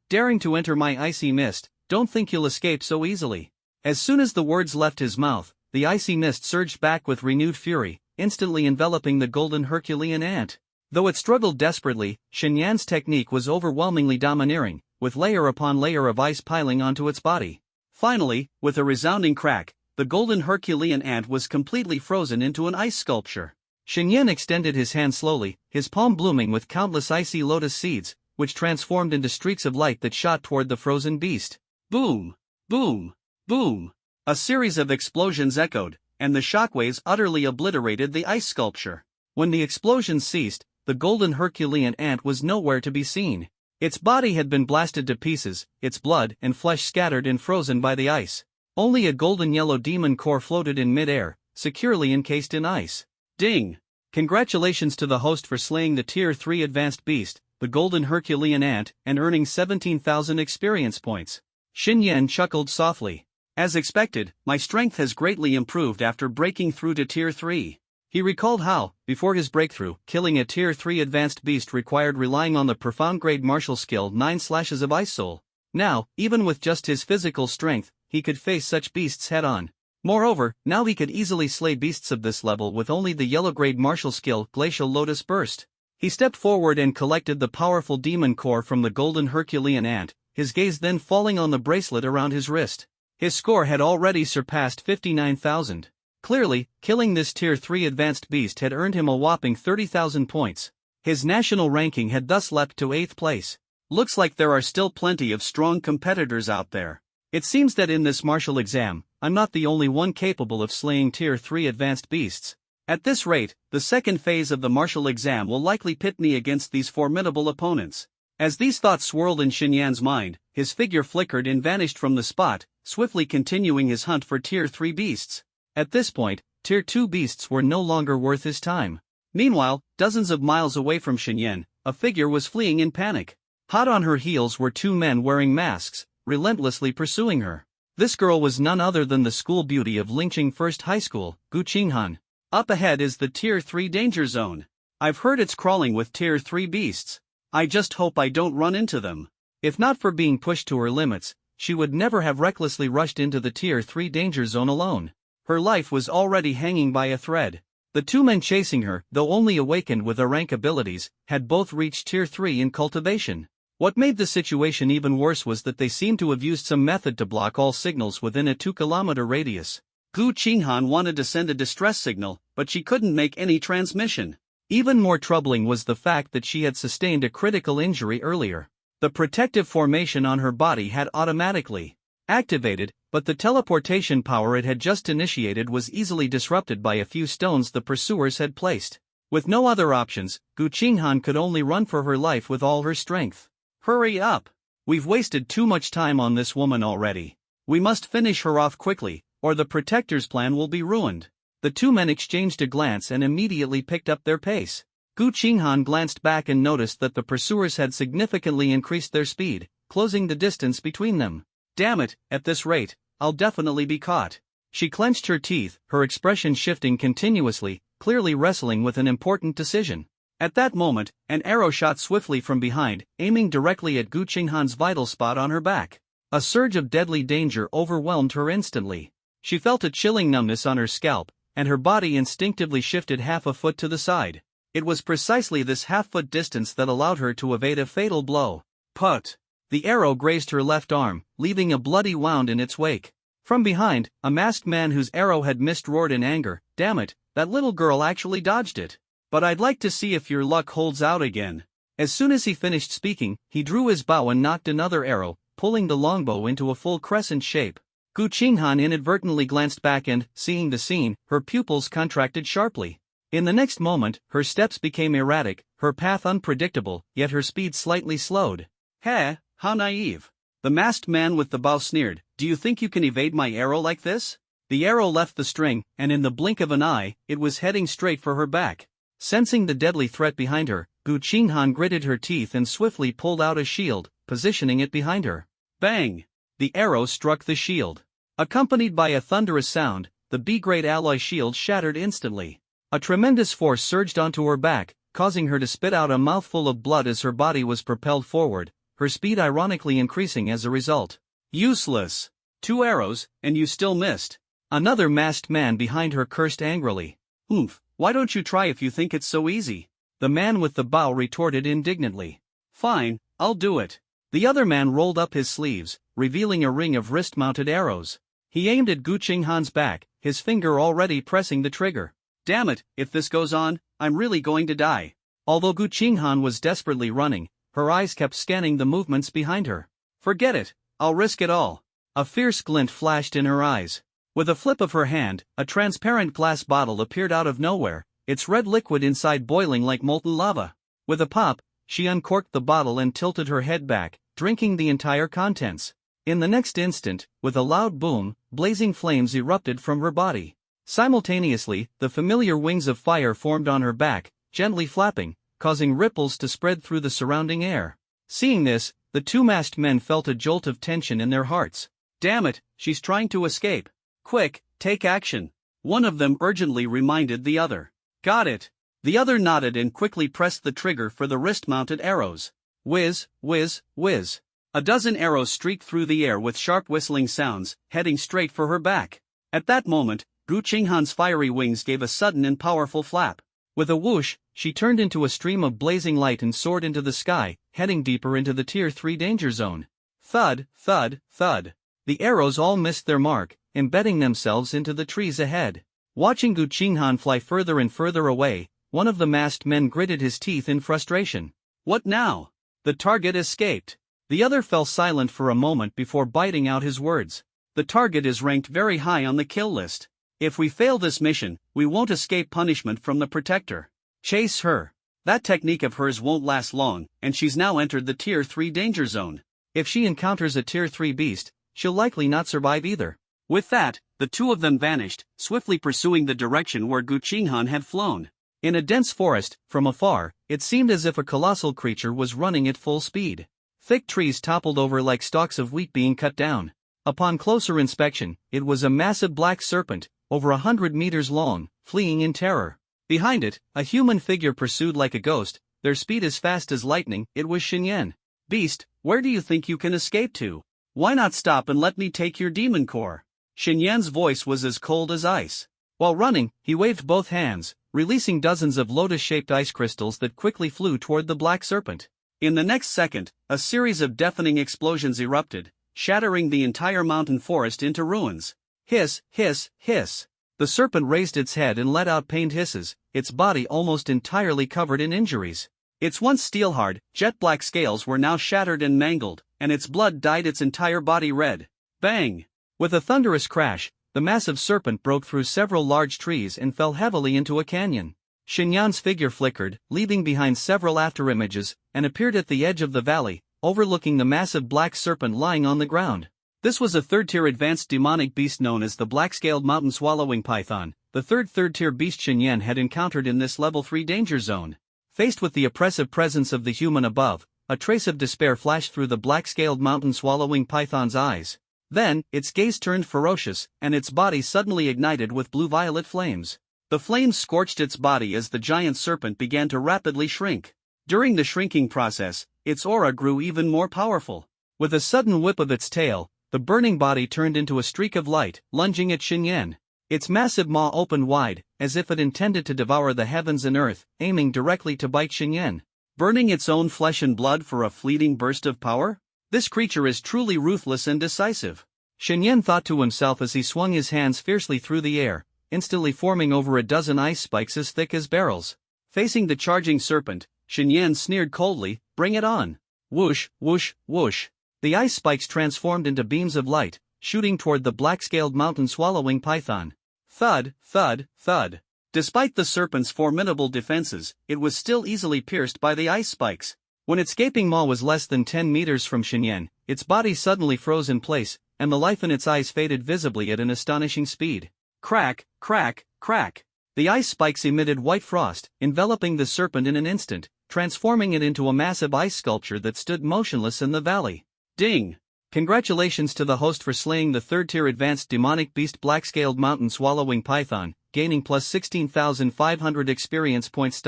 Daring to enter my icy mist, don't think you'll escape so easily. As soon as the words left his mouth, the icy mist surged back with renewed fury, instantly enveloping the golden Herculean ant. Though it struggled desperately, Shen's technique was overwhelmingly domineering, with layer upon layer of ice piling onto its body. Finally, with a resounding crack, the golden Herculean ant was completely frozen into an ice sculpture. Shen extended his hand slowly, his palm blooming with countless icy lotus seeds, which transformed into streaks of light that shot toward the frozen beast. Boom! Boom! Boom! A series of explosions echoed, and the shockwaves utterly obliterated the ice sculpture. When the explosions ceased, the golden Herculean ant was nowhere to be seen. Its body had been blasted to pieces, its blood and flesh scattered and frozen by the ice. Only a golden yellow demon core floated in mid-air, securely encased in ice. Ding! Congratulations to the host for slaying the Tier 3 advanced beast, the golden Herculean ant, and earning 17,000 experience points. Shen chuckled softly. As expected, my strength has greatly improved after breaking through to Tier 3. He recalled how, before his breakthrough, killing a Tier 3 advanced beast required relying on the profound grade martial skill 9 Slashes of Ice Soul. Now, even with just his physical strength, he could face such beasts head-on. Moreover, now he could easily slay beasts of this level with only the yellow grade martial skill Glacial Lotus Burst. He stepped forward and collected the powerful demon core from the golden Herculean ant, his gaze then falling on the bracelet around his wrist. His score had already surpassed 59,000. Clearly, killing this Tier 3 advanced beast had earned him a whopping 30,000 points. His national ranking had thus leapt to 8th place. Looks like there are still plenty of strong competitors out there. It seems that in this martial exam, I'm not the only one capable of slaying Tier 3 advanced beasts. At this rate, the second phase of the martial exam will likely pit me against these formidable opponents. As these thoughts swirled in Shen's mind, his figure flickered and vanished from the spot, swiftly continuing his hunt for Tier 3 beasts. At this point, Tier 2 beasts were no longer worth his time. Meanwhile, dozens of miles away from Shen, a figure was fleeing in panic. Hot on her heels were two men wearing masks, relentlessly pursuing her. This girl was none other than the school beauty of Lingqing First High School, Gu Qinghan. Up ahead is the Tier 3 danger zone. I've heard it's crawling with Tier 3 beasts. I just hope I don't run into them. If not for being pushed to her limits, she would never have recklessly rushed into the Tier 3 danger zone alone. Her life was already hanging by a thread. The two men chasing her, though only awakened with their rank abilities, had both reached Tier 3 in cultivation. What made the situation even worse was that they seemed to have used some method to block all signals within a 2-kilometer radius. Gu Qinghan wanted to send a distress signal, but she couldn't make any transmission. Even more troubling was the fact that she had sustained a critical injury earlier. The protective formation on her body had automatically activated, but the teleportation power it had just initiated was easily disrupted by a few stones the pursuers had placed. With no other options, Gu Qinghan could only run for her life with all her strength. Hurry up! We've wasted too much time on this woman already. We must finish her off quickly, or the Protector's plan will be ruined. The two men exchanged a glance and immediately picked up their pace. Gu Qinghan glanced back and noticed that the pursuers had significantly increased their speed, closing the distance between them. Damn it, at this rate, I'll definitely be caught. She clenched her teeth, her expression shifting continuously, clearly wrestling with an important decision. At that moment, an arrow shot swiftly from behind, aiming directly at Gu Qinghan's vital spot on her back. A surge of deadly danger overwhelmed her instantly. She felt a chilling numbness on her scalp, and her body instinctively shifted half a foot to the side. It was precisely this half-foot distance that allowed her to evade a fatal blow. Put! The arrow grazed her left arm, leaving a bloody wound in its wake. From behind, a masked man whose arrow had missed roared in anger, "Damn it, that little girl actually dodged it. But I'd like to see if your luck holds out again." As soon as he finished speaking, he drew his bow and nocked another arrow, pulling the longbow into a full crescent shape. Gu Qinghan inadvertently glanced back and, seeing the scene, her pupils contracted sharply. In the next moment, her steps became erratic, her path unpredictable, yet her speed slightly slowed. "Heh, how naive." The masked man with the bow sneered, "Do you think you can evade my arrow like this?" The arrow left the string, and in the blink of an eye, it was heading straight for her back. Sensing the deadly threat behind her, Gu Qinghan gritted her teeth and swiftly pulled out a shield, positioning it behind her. Bang! The arrow struck the shield. Accompanied by a thunderous sound, the B-grade alloy shield shattered instantly. A tremendous force surged onto her back, causing her to spit out a mouthful of blood as her body was propelled forward, her speed ironically increasing as a result. "Useless! 2 arrows, and you still missed." Another masked man behind her cursed angrily. "Oomph, why don't you try if you think it's so easy?" The man with the bow retorted indignantly. "Fine, I'll do it." The other man rolled up his sleeves, revealing a ring of wrist-mounted arrows. He aimed at Gu Qinghan's back, his finger already pressing the trigger. "Damn it, if this goes on, I'm really going to die." Although Gu Qinghan was desperately running, her eyes kept scanning the movements behind her. "Forget it, I'll risk it all." A fierce glint flashed in her eyes. With a flip of her hand, a transparent glass bottle appeared out of nowhere, its red liquid inside boiling like molten lava. With a pop, she uncorked the bottle and tilted her head back, drinking the entire contents. In the next instant, with a loud boom, blazing flames erupted from her body. Simultaneously, the familiar wings of fire formed on her back, gently flapping, causing ripples to spread through the surrounding air. Seeing this, the two masked men felt a jolt of tension in their hearts. "Damn it, she's trying to escape. Quick, take action." One of them urgently reminded the other. "Got it." The other nodded and quickly pressed the trigger for the wrist-mounted arrows. Whiz, whiz, whiz. A dozen arrows streaked through the air with sharp whistling sounds, heading straight for her back. At that moment, Gu Qinghan's fiery wings gave a sudden and powerful flap. With a whoosh, she turned into a stream of blazing light and soared into the sky, heading deeper into the Tier 3 danger zone. Thud, thud, thud. The arrows all missed their mark, embedding themselves into the trees ahead. Watching Gu Qinghan fly further and further away, one of the masked men gritted his teeth in frustration. "What now?" "The target escaped." The other fell silent for a moment before biting out his words. "The target is ranked very high on the kill list. If we fail this mission, we won't escape punishment from the Protector. Chase her. That technique of hers won't last long, and she's now entered the Tier 3 danger zone. If she encounters a Tier 3 beast, she'll likely not survive either." With that, the two of them vanished, swiftly pursuing the direction where Gu Qinghan had flown. In a dense forest, from afar, it seemed as if a colossal creature was running at full speed. Thick trees toppled over like stalks of wheat being cut down. Upon closer inspection, it was a massive black serpent, over 100 meters long, fleeing in terror. Behind it, a human figure pursued like a ghost, their speed as fast as lightning. It was Xinyan. "Beast, where do you think you can escape to? Why not stop and let me take your demon core?" Xinyan's voice was as cold as ice. While running, he waved both hands, releasing dozens of lotus-shaped ice crystals that quickly flew toward the black serpent. In the next second, a series of deafening explosions erupted, shattering the entire mountain forest into ruins. Hiss, hiss, hiss. The serpent raised its head and let out pained hisses, its body almost entirely covered in injuries. Its once steel-hard, jet-black scales were now shattered and mangled, and its blood dyed its entire body red. Bang! With a thunderous crash, the massive serpent broke through several large trees and fell heavily into a canyon. Xinyan's figure flickered, leaving behind several afterimages, and appeared at the edge of the valley, overlooking the massive black serpent lying on the ground. This was a third-tier advanced demonic beast known as the black-scaled mountain-swallowing python, the third-tier beast Xinyan had encountered in this level 3 danger zone. Faced with the oppressive presence of the human above, a trace of despair flashed through the black-scaled mountain-swallowing python's eyes. Then, its gaze turned ferocious, and its body suddenly ignited with blue-violet flames. The flames scorched its body as the giant serpent began to rapidly shrink. During the shrinking process, its aura grew even more powerful. With a sudden whip of its tail, the burning body turned into a streak of light, lunging at Xinyan. Its massive maw opened wide, as if it intended to devour the heavens and earth, aiming directly to bite Xinyan. Burning its own flesh and blood for a fleeting burst of power? This creature is truly ruthless and decisive. Xinyan thought to himself as he swung his hands fiercely through the air, instantly forming over a dozen ice spikes as thick as barrels. Facing the charging serpent, Xinyan sneered coldly, "Bring it on." Whoosh, whoosh, whoosh. The ice spikes transformed into beams of light, shooting toward the black-scaled mountain-swallowing python. Thud, thud, thud. Despite the serpent's formidable defenses, it was still easily pierced by the ice spikes. When its gaping maw was less than 10 meters from Xinyan, its body suddenly froze in place, and the life in its eyes faded visibly at an astonishing speed. Crack, crack, crack. The ice spikes emitted white frost, enveloping the serpent in an instant, transforming it into a massive ice sculpture that stood motionless in the valley. Ding! Congratulations to the host for slaying the third-tier advanced demonic beast black-scaled mountain-swallowing python, gaining plus 16,500 experience points.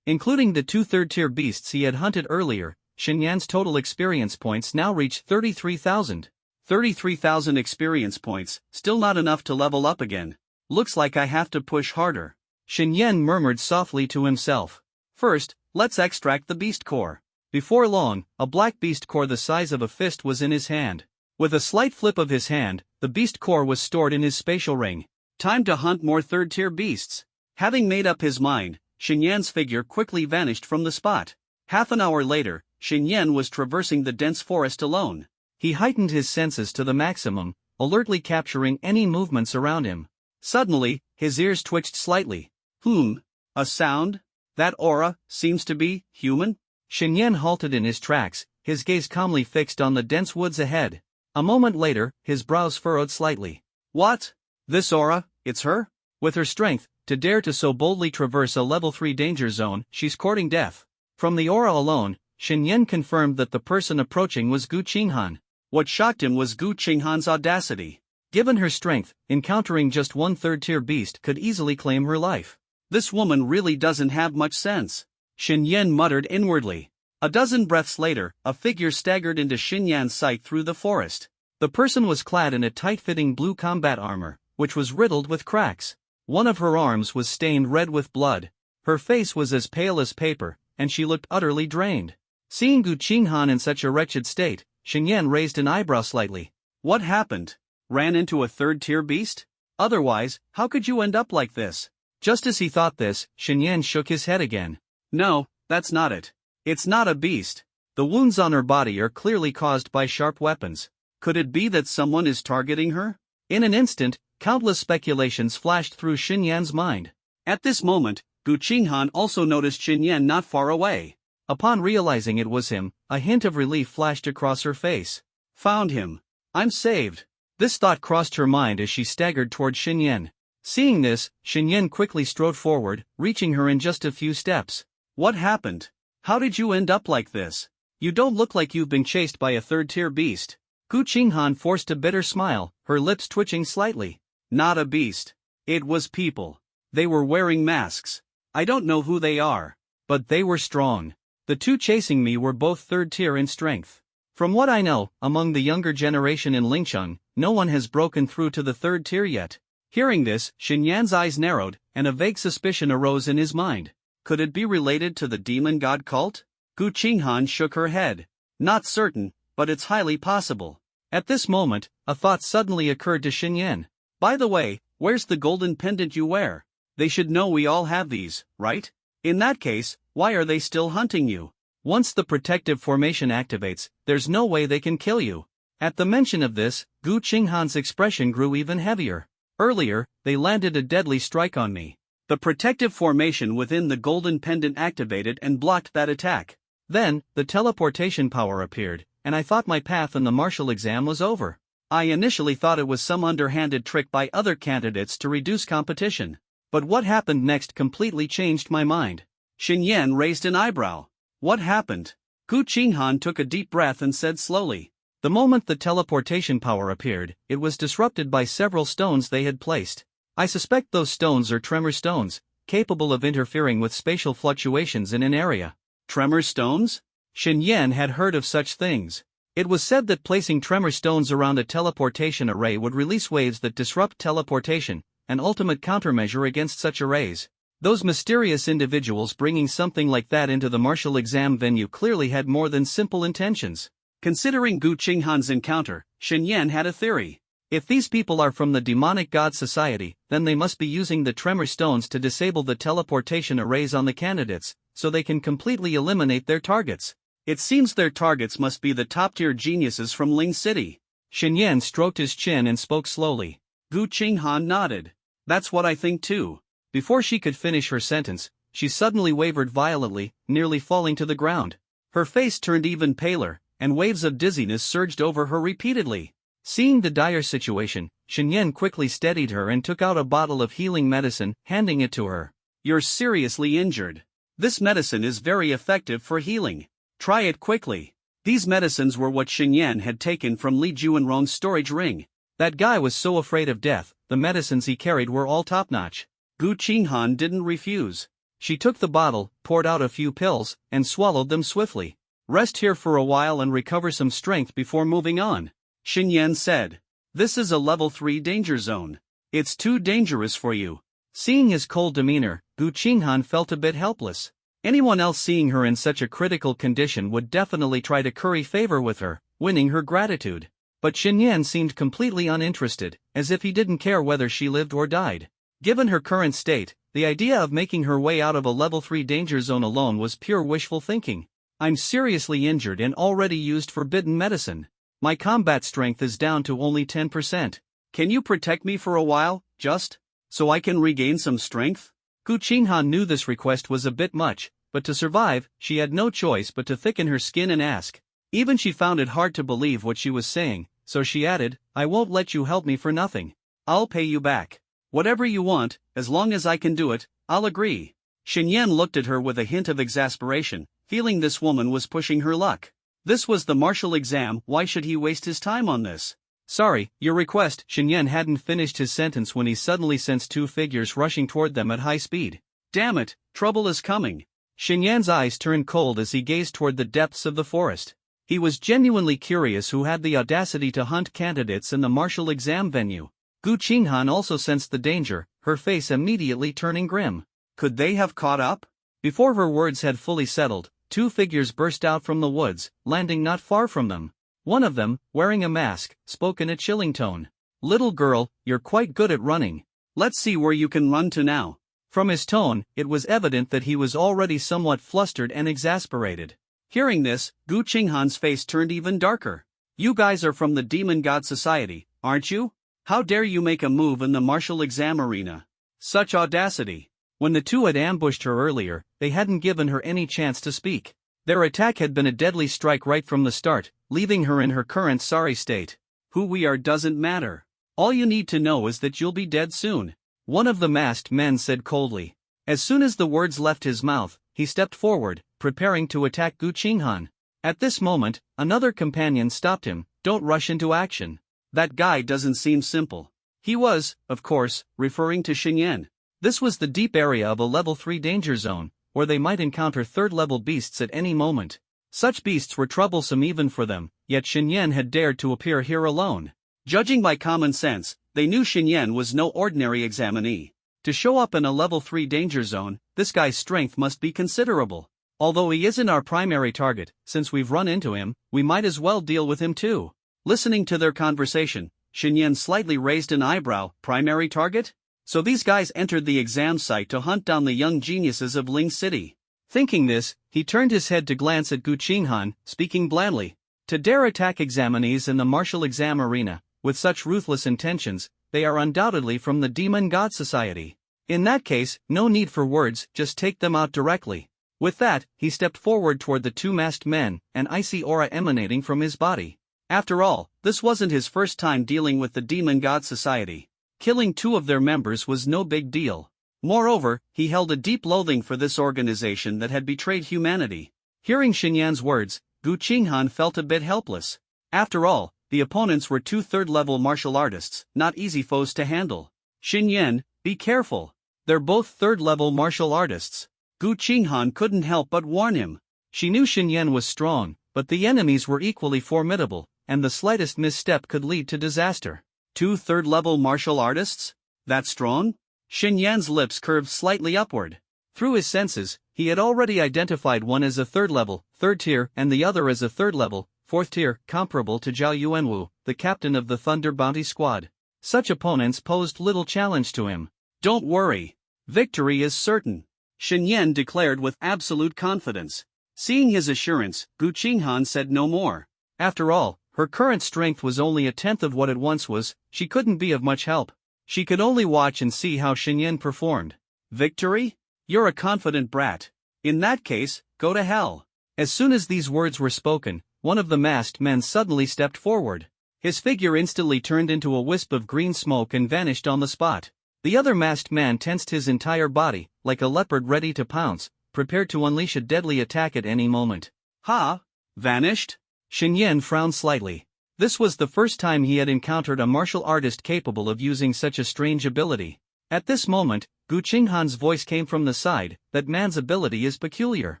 Including the 2 third-tier beasts he had hunted earlier, Xinyan's total experience points now reached 33,000. 33,000 experience points, still not enough to level up again. Looks like I have to push harder. Xinyan murmured softly to himself. First, let's extract the beast core. Before long, a black beast core the size of a fist was in his hand. With a slight flip of his hand, the beast core was stored in his spatial ring. Time to hunt more third-tier beasts. Having made up his mind, Xinyan's figure quickly vanished from the spot. Half an hour later, Xinyan was traversing the dense forest alone. He heightened his senses to the maximum, alertly capturing any movements around him. Suddenly, his ears twitched slightly. A sound? That aura seems to be human? Xinyan halted in his tracks, his gaze calmly fixed on the dense woods ahead. A moment later, his brows furrowed slightly. What? This aura, it's her? With her strength, to dare to so boldly traverse a level 3 danger zone, she's courting death. From the aura alone, Xinyan confirmed that the person approaching was Gu Qinghan. What shocked him was Gu Qinghan's audacity. Given her strength, encountering just one third-tier beast could easily claim her life. This woman really doesn't have much sense. Xinyan muttered inwardly. A dozen breaths later, a figure staggered into Xinyan's sight through the forest. The person was clad in a tight-fitting blue combat armor, which was riddled with cracks. One of her arms was stained red with blood. Her face was as pale as paper, and she looked utterly drained. Seeing Gu Qinghan in such a wretched state, Xinyan raised an eyebrow slightly. What happened? Ran into a third-tier beast? Otherwise, how could you end up like this? Just as he thought this, Xinyan shook his head again. No, that's not it. It's not a beast. The wounds on her body are clearly caused by sharp weapons. Could it be that someone is targeting her? In an instant, countless speculations flashed through Xinyan's mind. At this moment, Gu Qinghan also noticed Xinyan not far away. Upon realizing it was him, a hint of relief flashed across her face. Found him. I'm saved. This thought crossed her mind as she staggered toward Xinyan. Seeing this, Xinyan quickly strode forward, reaching her in just a few steps. What happened? How did you end up like this? You don't look like you've been chased by a third-tier beast. Gu Qinghan forced a bitter smile, her lips twitching slightly. Not a beast. It was people. They were wearing masks. I don't know who they are. But they were strong. The two chasing me were both third-tier in strength. From what I know, among the younger generation in Lingcheng, no one has broken through to the third tier yet. Hearing this, Xinyan's eyes narrowed, and a vague suspicion arose in his mind. Could it be related to the demon god cult? Gu Qinghan shook her head. Not certain, but it's highly possible. At this moment, a thought suddenly occurred to Xinyan. By the way, where's the golden pendant you wear? They should know we all have these, right? In that case, why are they still hunting you? Once the protective formation activates, there's no way they can kill you. At the mention of this, Gu Qinghan's expression grew even heavier. Earlier, they landed a deadly strike on me. The protective formation within the golden pendant activated and blocked that attack. Then, the teleportation power appeared, and I thought my path in the martial exam was over. I initially thought it was some underhanded trick by other candidates to reduce competition. But what happened next completely changed my mind. Xinyan raised an eyebrow. What happened? Gu Qinghan took a deep breath and said slowly. The moment the teleportation power appeared, it was disrupted by several stones they had placed. I suspect those stones are tremor stones, capable of interfering with spatial fluctuations in an area. Tremor stones? Xinyan had heard of such things. It was said that placing tremor stones around a teleportation array would release waves that disrupt teleportation, an ultimate countermeasure against such arrays. Those mysterious individuals bringing something like that into the martial exam venue clearly had more than simple intentions. Considering Gu Qinghan's encounter, Xinyan had a theory. If these people are from the demonic god society, then they must be using the tremor stones to disable the teleportation arrays on the candidates, so they can completely eliminate their targets. It seems their targets must be the top-tier geniuses from Ling City. Xinyan stroked his chin and spoke slowly. Gu Qinghan nodded. That's what I think too. Before she could finish her sentence, she suddenly wavered violently, nearly falling to the ground. Her face turned even paler, and waves of dizziness surged over her repeatedly. Seeing the dire situation, Xinyan quickly steadied her and took out a bottle of healing medicine, handing it to her. You're seriously injured. This medicine is very effective for healing. Try it quickly. These medicines were what Xinyan had taken from Li Juanrong's storage ring. That guy was so afraid of death, the medicines he carried were all top-notch. Gu Qinghan didn't refuse. She took the bottle, poured out a few pills, and swallowed them swiftly. Rest here for a while and recover some strength before moving on, Xinyan said. This is a level 3 danger zone. It's too dangerous for you. Seeing his cold demeanor, Gu Qinghan felt a bit helpless. Anyone else seeing her in such a critical condition would definitely try to curry favor with her, winning her gratitude. But Xinyan seemed completely uninterested, as if he didn't care whether she lived or died. Given her current state, the idea of making her way out of a level 3 danger zone alone was pure wishful thinking. I'm seriously injured and already used forbidden medicine. My combat strength is down to only 10%. Can you protect me for a while, just so I can regain some strength? Gu Qinghan knew this request was a bit much, but to survive, she had no choice but to thicken her skin and ask. Even she found it hard to believe what she was saying, so she added, I won't let you help me for nothing. I'll pay you back. Whatever you want, as long as I can do it, I'll agree. Xinyan looked at her with a hint of exasperation, feeling this woman was pushing her luck. This was the martial exam, why should he waste his time on this? Sorry, your request. Xinyan hadn't finished his sentence when he suddenly sensed two figures rushing toward them at high speed. Damn it, trouble is coming. Xinyan's eyes turned cold as he gazed toward the depths of the forest. He was genuinely curious who had the audacity to hunt candidates in the martial exam venue. Gu Qinghan also sensed the danger, her face immediately turning grim. Could they have caught up? Before her words had fully settled, two figures burst out from the woods, landing not far from them. One of them, wearing a mask, spoke in a chilling tone. Little girl, you're quite good at running. Let's see where you can run to now. From his tone, it was evident that he was already somewhat flustered and exasperated. Hearing this, Gu Qinghan's face turned even darker. You guys are from the Demon God Society, aren't you? How dare you make a move in the martial exam arena? Such audacity. When the two had ambushed her earlier, they hadn't given her any chance to speak. Their attack had been a deadly strike right from the start, leaving her in her current sorry state. Who we are doesn't matter. All you need to know is that you'll be dead soon. One of the masked men said coldly. As soon as the words left his mouth, he stepped forward, preparing to attack Gu Qinghan. At this moment, another companion stopped him. Don't rush into action. That guy doesn't seem simple. He was, of course, referring to Xinyan. This was the deep area of a level 3 danger zone, where they might encounter third-level beasts at any moment. Such beasts were troublesome even for them, yet Xinyan had dared to appear here alone. Judging by common sense, they knew Xinyan was no ordinary examinee. To show up in a level 3 danger zone, this guy's strength must be considerable. Although he isn't our primary target, since we've run into him, we might as well deal with him too. Listening to their conversation, Xinyan slightly raised an eyebrow. Primary target? So these guys entered the exam site to hunt down the young geniuses of Ling City. Thinking this, he turned his head to glance at Gu Qinghan, speaking blandly. To dare attack examinees in the martial exam arena, with such ruthless intentions, they are undoubtedly from the Demon God Society. In that case, no need for words, just take them out directly. With that, he stepped forward toward the two masked men, an icy aura emanating from his body. After all, this wasn't his first time dealing with the Demon God Society. Killing 2 of their members was no big deal. Moreover, he held a deep loathing for this organization that had betrayed humanity. Hearing Xinyan's words, Gu Qinghan felt a bit helpless. After all, the opponents were 2 third-level martial artists, not easy foes to handle. Xinyan, be careful. They're both third-level martial artists. Gu Qinghan couldn't help but warn him. She knew Xinyan was strong, but the enemies were equally formidable, and the slightest misstep could lead to disaster. 2 third-level martial artists? That strong? Xinyan's lips curved slightly upward. Through his senses, he had already identified one as a third-level, 3rd tier, and the other as a third-level, 4th tier, comparable to Zhao Yuanwu, the captain of the Thunder Bounty Squad. Such opponents posed little challenge to him. Don't worry. Victory is certain, Xinyan declared with absolute confidence. Seeing his assurance, Gu Qinghan said no more. After all, her current strength was only 1/10 of what it once was. She couldn't be of much help. She could only watch and see how Xinyan performed. Victory? You're a confident brat. In that case, go to hell. As soon as these words were spoken, one of the masked men suddenly stepped forward. His figure instantly turned into a wisp of green smoke and vanished on the spot. The other masked man tensed his entire body, like a leopard ready to pounce, prepared to unleash a deadly attack at any moment. Ha! Vanished? Xinyan frowned slightly. This was the first time he had encountered a martial artist capable of using such a strange ability. At this moment, Gu Qinghan's voice came from the side. That man's ability is peculiar.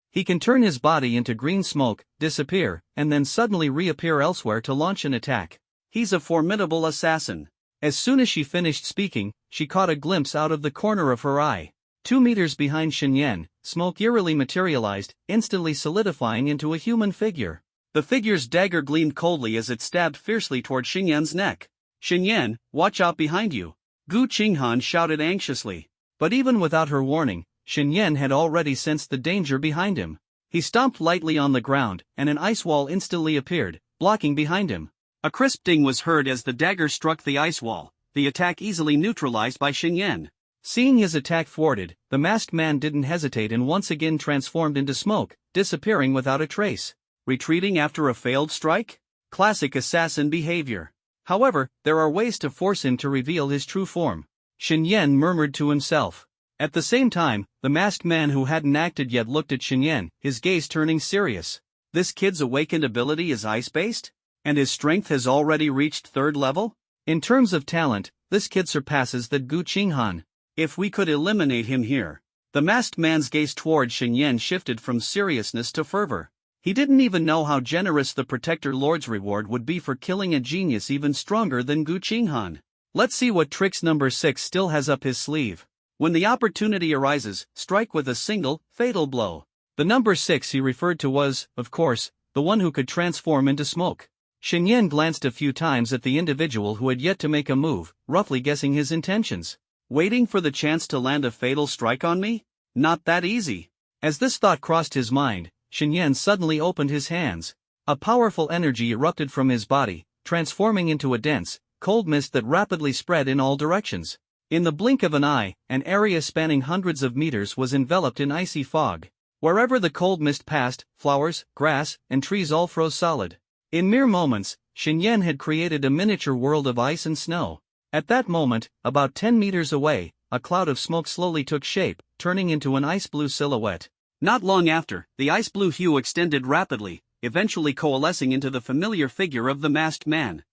He can turn his body into green smoke, disappear, and then suddenly reappear elsewhere to launch an attack. He's a formidable assassin. As soon as she finished speaking, she caught a glimpse out of the corner of her eye. 2 meters behind Xinyan, smoke eerily materialized, instantly solidifying into a human figure. The figure's dagger gleamed coldly as it stabbed fiercely toward Xinyan's neck. Xinyan, watch out behind you! Gu Qinghan shouted anxiously. But even without her warning, Xinyan had already sensed the danger behind him. He stomped lightly on the ground, and an ice wall instantly appeared, blocking behind him. A crisp ding was heard as the dagger struck the ice wall, the attack easily neutralized by Xinyan. Seeing his attack thwarted, the masked man didn't hesitate and once again transformed into smoke, disappearing without a trace. Retreating after a failed strike? Classic assassin behavior. However, there are ways to force him to reveal his true form. Xinyan murmured to himself. At the same time, the masked man who hadn't acted yet looked at Xinyan, his gaze turning serious. This kid's awakened ability is ice-based? And his strength has already reached 3rd level? In terms of talent, this kid surpasses that Gu Qinghan. If we could eliminate him here. The masked man's gaze toward Xinyan shifted from seriousness to fervor. He didn't even know how generous the Protector Lord's reward would be for killing a genius even stronger than Gu Qinghan. Let's see what tricks number 6 still has up his sleeve. When the opportunity arises, strike with a single, fatal blow. The number 6 he referred to was, of course, the one who could transform into smoke. Xinyan glanced a few times at the individual who had yet to make a move, roughly guessing his intentions. Waiting for the chance to land a fatal strike on me? Not that easy. As this thought crossed his mind, Xinyan suddenly opened his hands. A powerful energy erupted from his body, transforming into a dense, cold mist that rapidly spread in all directions. In the blink of an eye, an area spanning hundreds of meters was enveloped in icy fog. Wherever the cold mist passed, flowers, grass, and trees all froze solid. In mere moments, Xinyan had created a miniature world of ice and snow. At that moment, about 10 meters away, a cloud of smoke slowly took shape, turning into an ice-blue silhouette. Not long after, the ice-blue hue extended rapidly, eventually coalescing into the familiar figure of the masked man.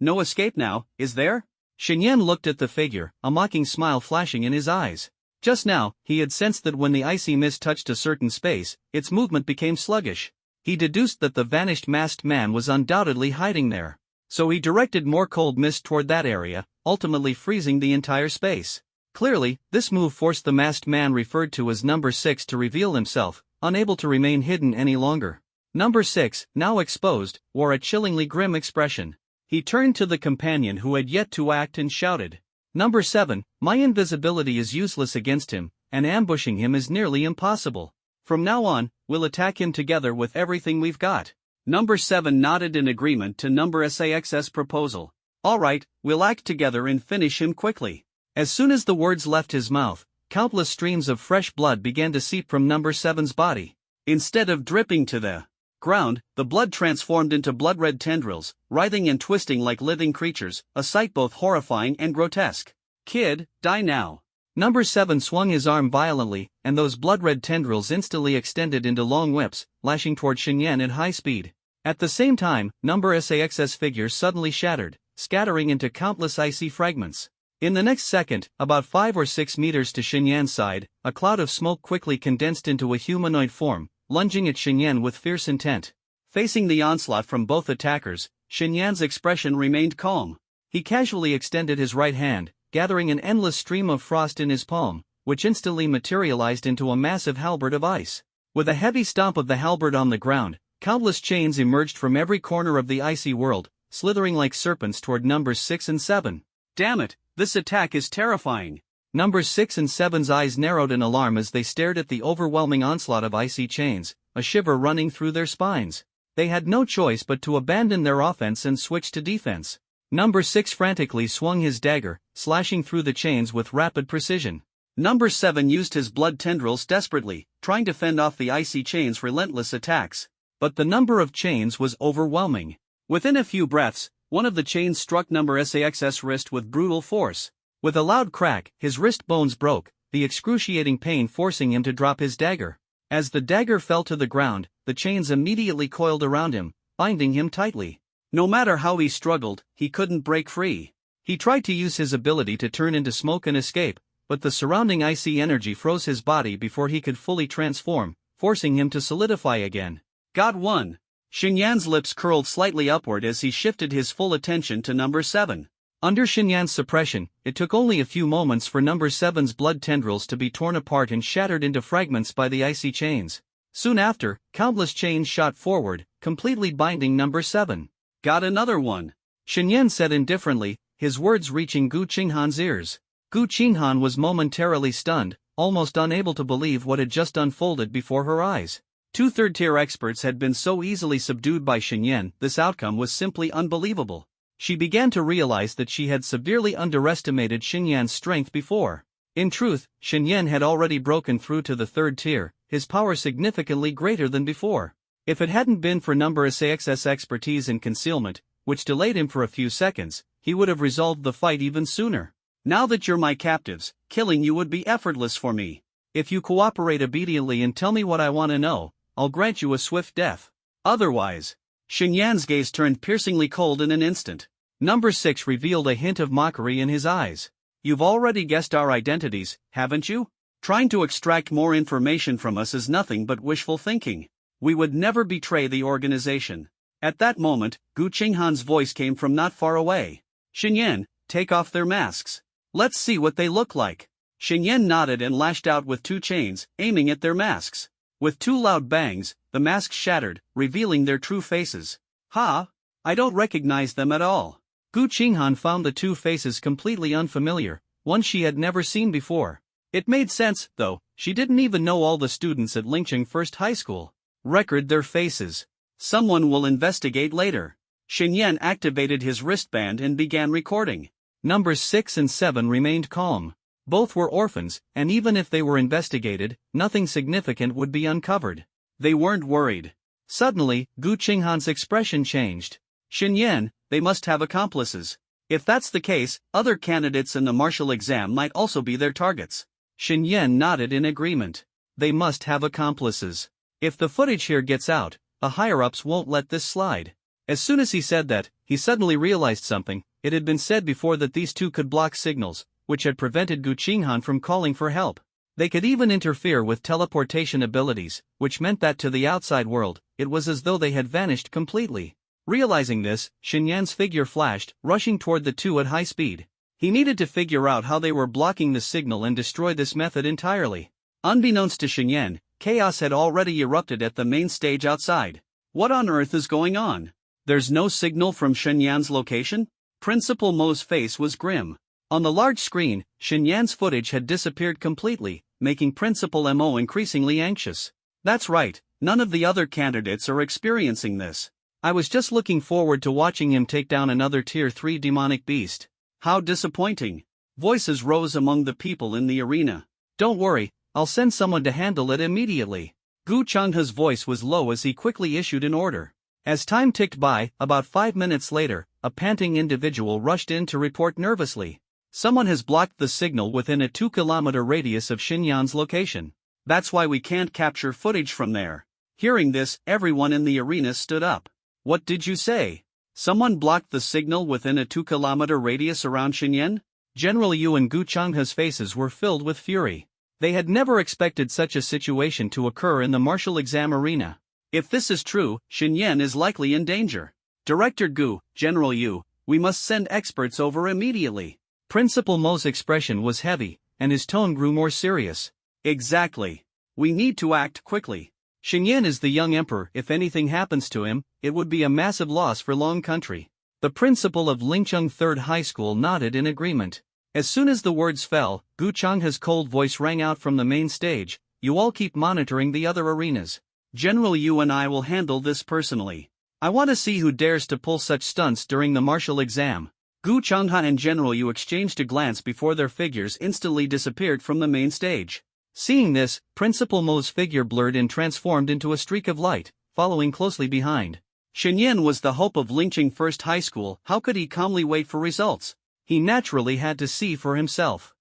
No escape now, is there? Xinyan looked at the figure, a mocking smile flashing in his eyes. Just now, he had sensed that when the icy mist touched a certain space, its movement became sluggish. He deduced that the vanished masked man was undoubtedly hiding there. So he directed more cold mist toward that area, ultimately freezing the entire space. Clearly, this move forced the masked man referred to as Number 6 to reveal himself, unable to remain hidden any longer. Number 6, now exposed, wore a chillingly grim expression. He turned to the companion who had yet to act and shouted, "Number 7, my invisibility is useless against him, and ambushing him is nearly impossible. From now on, we'll attack him together with everything we've got." Number 7 nodded in agreement to Number 6's proposal. "All right, we'll act together and finish him quickly." As soon as the words left his mouth, countless streams of fresh blood began to seep from Number 7's body. Instead of dripping to the ground, the blood transformed into blood-red tendrils, writhing and twisting like living creatures, a sight both horrifying and grotesque. "Kid, die now." Number 7 swung his arm violently, and those blood-red tendrils instantly extended into long whips, lashing toward Xinyan at high speed. At the same time, Number 6's figure suddenly shattered, scattering into countless icy fragments. In the next second, about 5 or 6 meters to Xinyan's side, a cloud of smoke quickly condensed into a humanoid form, lunging at Xinyan with fierce intent. Facing the onslaught from both attackers, Xinyan's expression remained calm. He casually extended his right hand, gathering an endless stream of frost in his palm, which instantly materialized into a massive halberd of ice. With a heavy stomp of the halberd on the ground, countless chains emerged from every corner of the icy world, slithering like serpents toward Numbers 6 and 7. "Damn it, this attack is terrifying." Numbers 6 and 7's eyes narrowed in alarm as they stared at the overwhelming onslaught of icy chains, a shiver running through their spines. They had no choice but to abandon their offense and switch to defense. Number 6 frantically swung his dagger, slashing through the chains with rapid precision. Number 7 used his blood tendrils desperately, trying to fend off the icy chains' relentless attacks. But the number of chains was overwhelming. Within a few breaths, one of the chains struck Number 6's wrist with brutal force. With a loud crack, his wrist bones broke, the excruciating pain forcing him to drop his dagger. As the dagger fell to the ground, the chains immediately coiled around him, binding him tightly. No matter how he struggled, he couldn't break free. He tried to use his ability to turn into smoke and escape, but the surrounding icy energy froze his body before he could fully transform, forcing him to solidify again. "Got one." Xinyan's lips curled slightly upward as he shifted his full attention to Number 7. Under Xinyan's suppression, it took only a few moments for Number 7's blood tendrils to be torn apart and shattered into fragments by the icy chains. Soon after, countless chains shot forward, completely binding Number 7. "Got another one," Xinyan said indifferently, his words reaching Gu Qinghan's ears. Gu Qinghan was momentarily stunned, almost unable to believe what had just unfolded before her eyes. 2 third-tier experts had been so easily subdued by Xinyan, this outcome was simply unbelievable. She began to realize that she had severely underestimated Xinyan's strength before. In truth, Xinyan had already broken through to the 3rd tier, his power significantly greater than before. If it hadn't been for Number 6's expertise in concealment, which delayed him for a few seconds, he would have resolved the fight even sooner. "Now that you're my captives, killing you would be effortless for me. If you cooperate obediently and tell me what I want to know, I'll grant you a swift death. Otherwise..." Xinyan's gaze turned piercingly cold in an instant. Number 6 revealed a hint of mockery in his eyes. "You've already guessed our identities, haven't you? Trying to extract more information from us is nothing but wishful thinking. We would never betray the organization." At that moment, Gu Qinghan's voice came from not far away. "Xinyan, take off their masks. Let's see what they look like." Xinyan nodded and lashed out with 2 chains, aiming at their masks. With 2 loud bangs, the masks shattered, revealing their true faces. "Ha! I don't recognize them at all." Gu Qinghan found the 2 faces completely unfamiliar, one she had never seen before. It made sense, though, she didn't even know all the students at Lingcheng First High School. Record their faces. Someone will investigate later. Xinyan activated his wristband and began recording. Numbers 6 and 7 remained calm. Both were orphans, and even if they were investigated, nothing significant would be uncovered. They weren't worried. Suddenly, Gu Qinghan's expression changed. "Xinyan, they must have accomplices. If that's the case, other candidates in the martial exam might also be their targets." Xinyan nodded in agreement. They must have accomplices. If the footage here gets out, the higher-ups won't let this slide. As soon as he said that, he suddenly realized something. It had been said before that these 2 could block signals, which had prevented Gu Qinghan from calling for help. They could even interfere with teleportation abilities, which meant that to the outside world, it was as though they had vanished completely. Realizing this, Xinyan's figure flashed, rushing toward the two at high speed. He needed to figure out how they were blocking the signal and destroy this method entirely. Unbeknownst to Xinyan, chaos had already erupted at the main stage outside. What on earth is going on? There's no signal from Xinyan's location? Principal Mo's face was grim. On the large screen, Xinyan's footage had disappeared completely, making Principal Mo increasingly anxious. That's right, none of the other candidates are experiencing this. I was just looking forward to watching him take down another Tier 3 demonic beast. How disappointing. Voices rose among the people in the arena. Don't worry, I'll send someone to handle it immediately. Gu Chenghe's voice was low as he quickly issued an order. As time ticked by, about 5 minutes later, a panting individual rushed in to report nervously. Someone has blocked the signal within a 2-kilometer radius of Xinyan's location. That's why we can't capture footage from there. Hearing this, everyone in the arena stood up. What did you say? Someone blocked the signal within a 2-kilometer radius around Xinyan? General Yu and Gu Chenghe's faces were filled with fury. They had never expected such a situation to occur in the martial exam arena. If this is true, Xinyan is likely in danger. Director Gu, General Yu, we must send experts over immediately. Principal Mo's expression was heavy, and his tone grew more serious. Exactly. We need to act quickly. Xinyan is the young emperor. If anything happens to him, it would be a massive loss for Long Country. The principal of Lingcheng Third High School nodded in agreement. As soon as the words fell, Gu Chenghe's cold voice rang out from the main stage. You all keep monitoring the other arenas. General Yu and I will handle this personally. I want to see who dares to pull such stunts during the martial exam. Gu Chenghe and General Yu exchanged a glance before their figures instantly disappeared from the main stage. Seeing this, Principal Mo's figure blurred and transformed into a streak of light, following closely behind. Xinyan was the hope of Lingcheng First High School. How could he calmly wait for results? He naturally had to see for himself.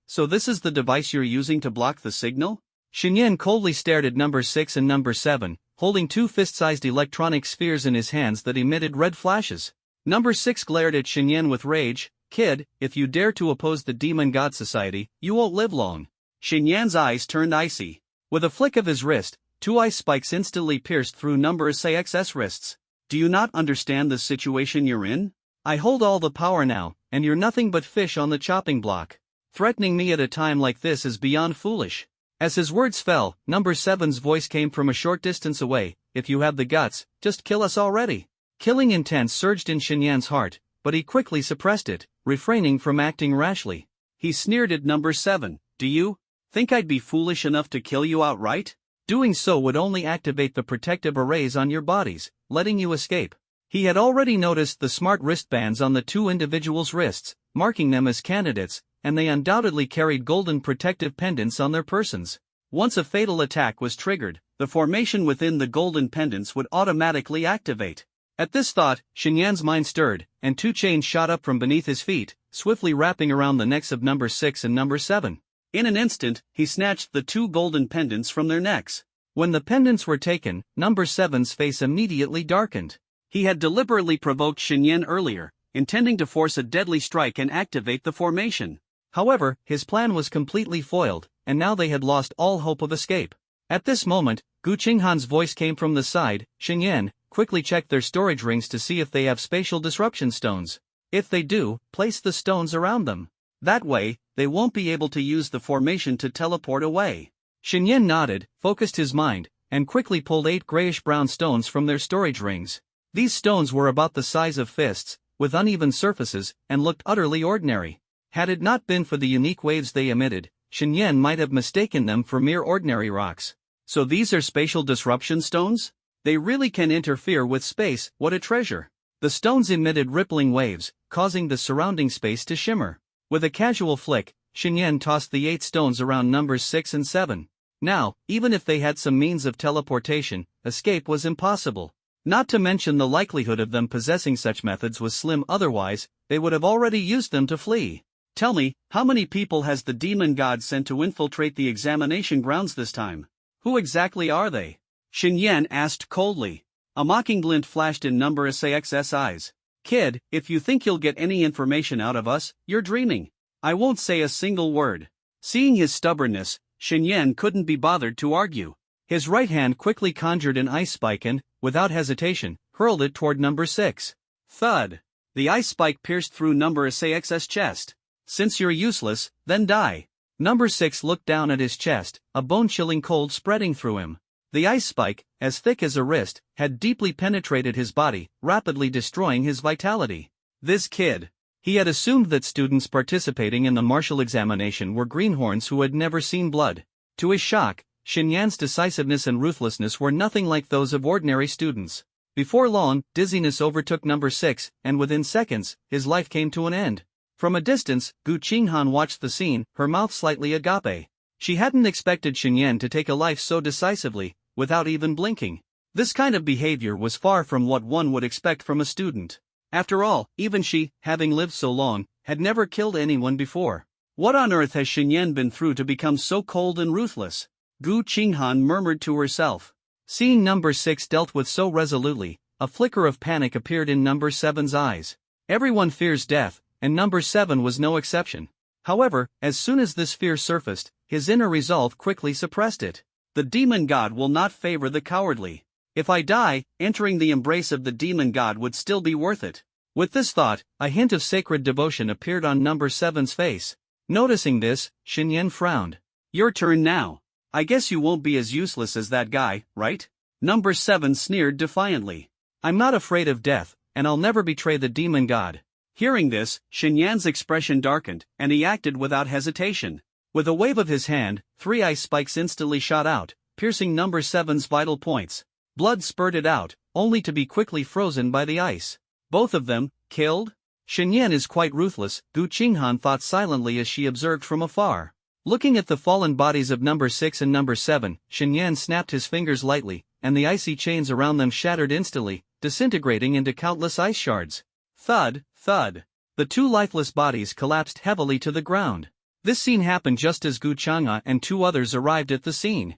So this is the device you're using to block the signal? Xinyan coldly stared at number 6 and number 7, holding two fist-sized electronic spheres in his hands that emitted red flashes. Number 6 glared at Xinyan with rage. Kid, if you dare to oppose the Demon God Society, you won't live long. Xinyan's eyes turned icy. With a flick of his wrist, two ice spikes instantly pierced through number 6's wrists. Do you not understand the situation you're in? I hold all the power now, and you're nothing but fish on the chopping block. Threatening me at a time like this is beyond foolish. As his words fell, number 7's voice came from a short distance away. If you have the guts, just kill us already. Killing intent surged in Xinyan's heart, but he quickly suppressed it, refraining from acting rashly. He sneered at number 7. Do you think I'd be foolish enough to kill you outright? Doing so would only activate the protective arrays on your bodies, letting you escape. He had already noticed the smart wristbands on the two individuals' wrists, marking them as candidates, and they undoubtedly carried golden protective pendants on their persons. Once a fatal attack was triggered, the formation within the golden pendants would automatically activate. At this thought, Xinyan's mind stirred, and two chains shot up from beneath his feet, swiftly wrapping around the necks of number 6 and number 7. In an instant, he snatched the two golden pendants from their necks. When the pendants were taken, number 7's face immediately darkened. He had deliberately provoked Xinyan earlier, intending to force a deadly strike and activate the formation. However, his plan was completely foiled, and now they had lost all hope of escape. At this moment, Gu Chenghe's voice came from the side. Xinyan, quickly check their storage rings to see if they have spatial disruption stones. If they do, place the stones around them. That way, they won't be able to use the formation to teleport away. Xinyan nodded, focused his mind, and quickly pulled 8 grayish-brown stones from their storage rings. These stones were about the size of fists, with uneven surfaces, and looked utterly ordinary. Had it not been for the unique waves they emitted, Xinyan might have mistaken them for mere ordinary rocks. So these are spatial disruption stones? They really can interfere with space. What a treasure! The stones emitted rippling waves, causing the surrounding space to shimmer. With a casual flick, Xinyan tossed the 8 stones around numbers 6 and 7. Now, even if they had some means of teleportation, escape was impossible. Not to mention the likelihood of them possessing such methods was slim. Otherwise, they would have already used them to flee. Tell me, how many people has the demon god sent to infiltrate the examination grounds this time? Who exactly are they? Xinyan asked coldly. A mocking glint flashed in number 6's eyes. Kid, if you think you'll get any information out of us, you're dreaming. I won't say a single word. Seeing his stubbornness, Xinyan couldn't be bothered to argue. His right hand quickly conjured an ice spike and, without hesitation, hurled it toward number 6. Thud! The ice spike pierced through number 6's chest. Since you're useless, then die. Number 6 looked down at his chest, a bone-chilling cold spreading through him. The ice spike, as thick as a wrist, had deeply penetrated his body, rapidly destroying his vitality. This kid. He had assumed that students participating in the martial examination were greenhorns who had never seen blood. To his shock, Xinyan's decisiveness and ruthlessness were nothing like those of ordinary students. Before long, dizziness overtook number 6, and within seconds, his life came to an end. From a distance, Gu Qinghan watched the scene, her mouth slightly agape. She hadn't expected Xinyan to take a life so decisively, without even blinking. This kind of behavior was far from what one would expect from a student. After all, even she, having lived so long, had never killed anyone before. What on earth has Xinyan been through to become so cold and ruthless? Gu Qinghan murmured to herself. Seeing number 6 dealt with so resolutely, a flicker of panic appeared in number 7's eyes. Everyone fears death, and number 7 was no exception. However, as soon as this fear surfaced, his inner resolve quickly suppressed it. The demon god will not favor the cowardly. If I die, entering the embrace of the demon god would still be worth it. With this thought, a hint of sacred devotion appeared on number 7's face. Noticing this, Xinyan frowned. Your turn now. I guess you won't be as useless as that guy, right? Number 7 sneered defiantly. I'm not afraid of death, and I'll never betray the demon god. Hearing this, Xinyan's expression darkened, and he acted without hesitation. With a wave of his hand, 3 ice spikes instantly shot out, piercing number 7's vital points. Blood spurted out, only to be quickly frozen by the ice. Both of them, killed? Xinyan is quite ruthless, Gu Qinghan thought silently as she observed from afar. Looking at the fallen bodies of number 6 and number 7, Xinyan snapped his fingers lightly, and the icy chains around them shattered instantly, disintegrating into countless ice shards. Thud, thud. The 2 lifeless bodies collapsed heavily to the ground. This scene happened just as Gu Chang'e and 2 others arrived at the scene.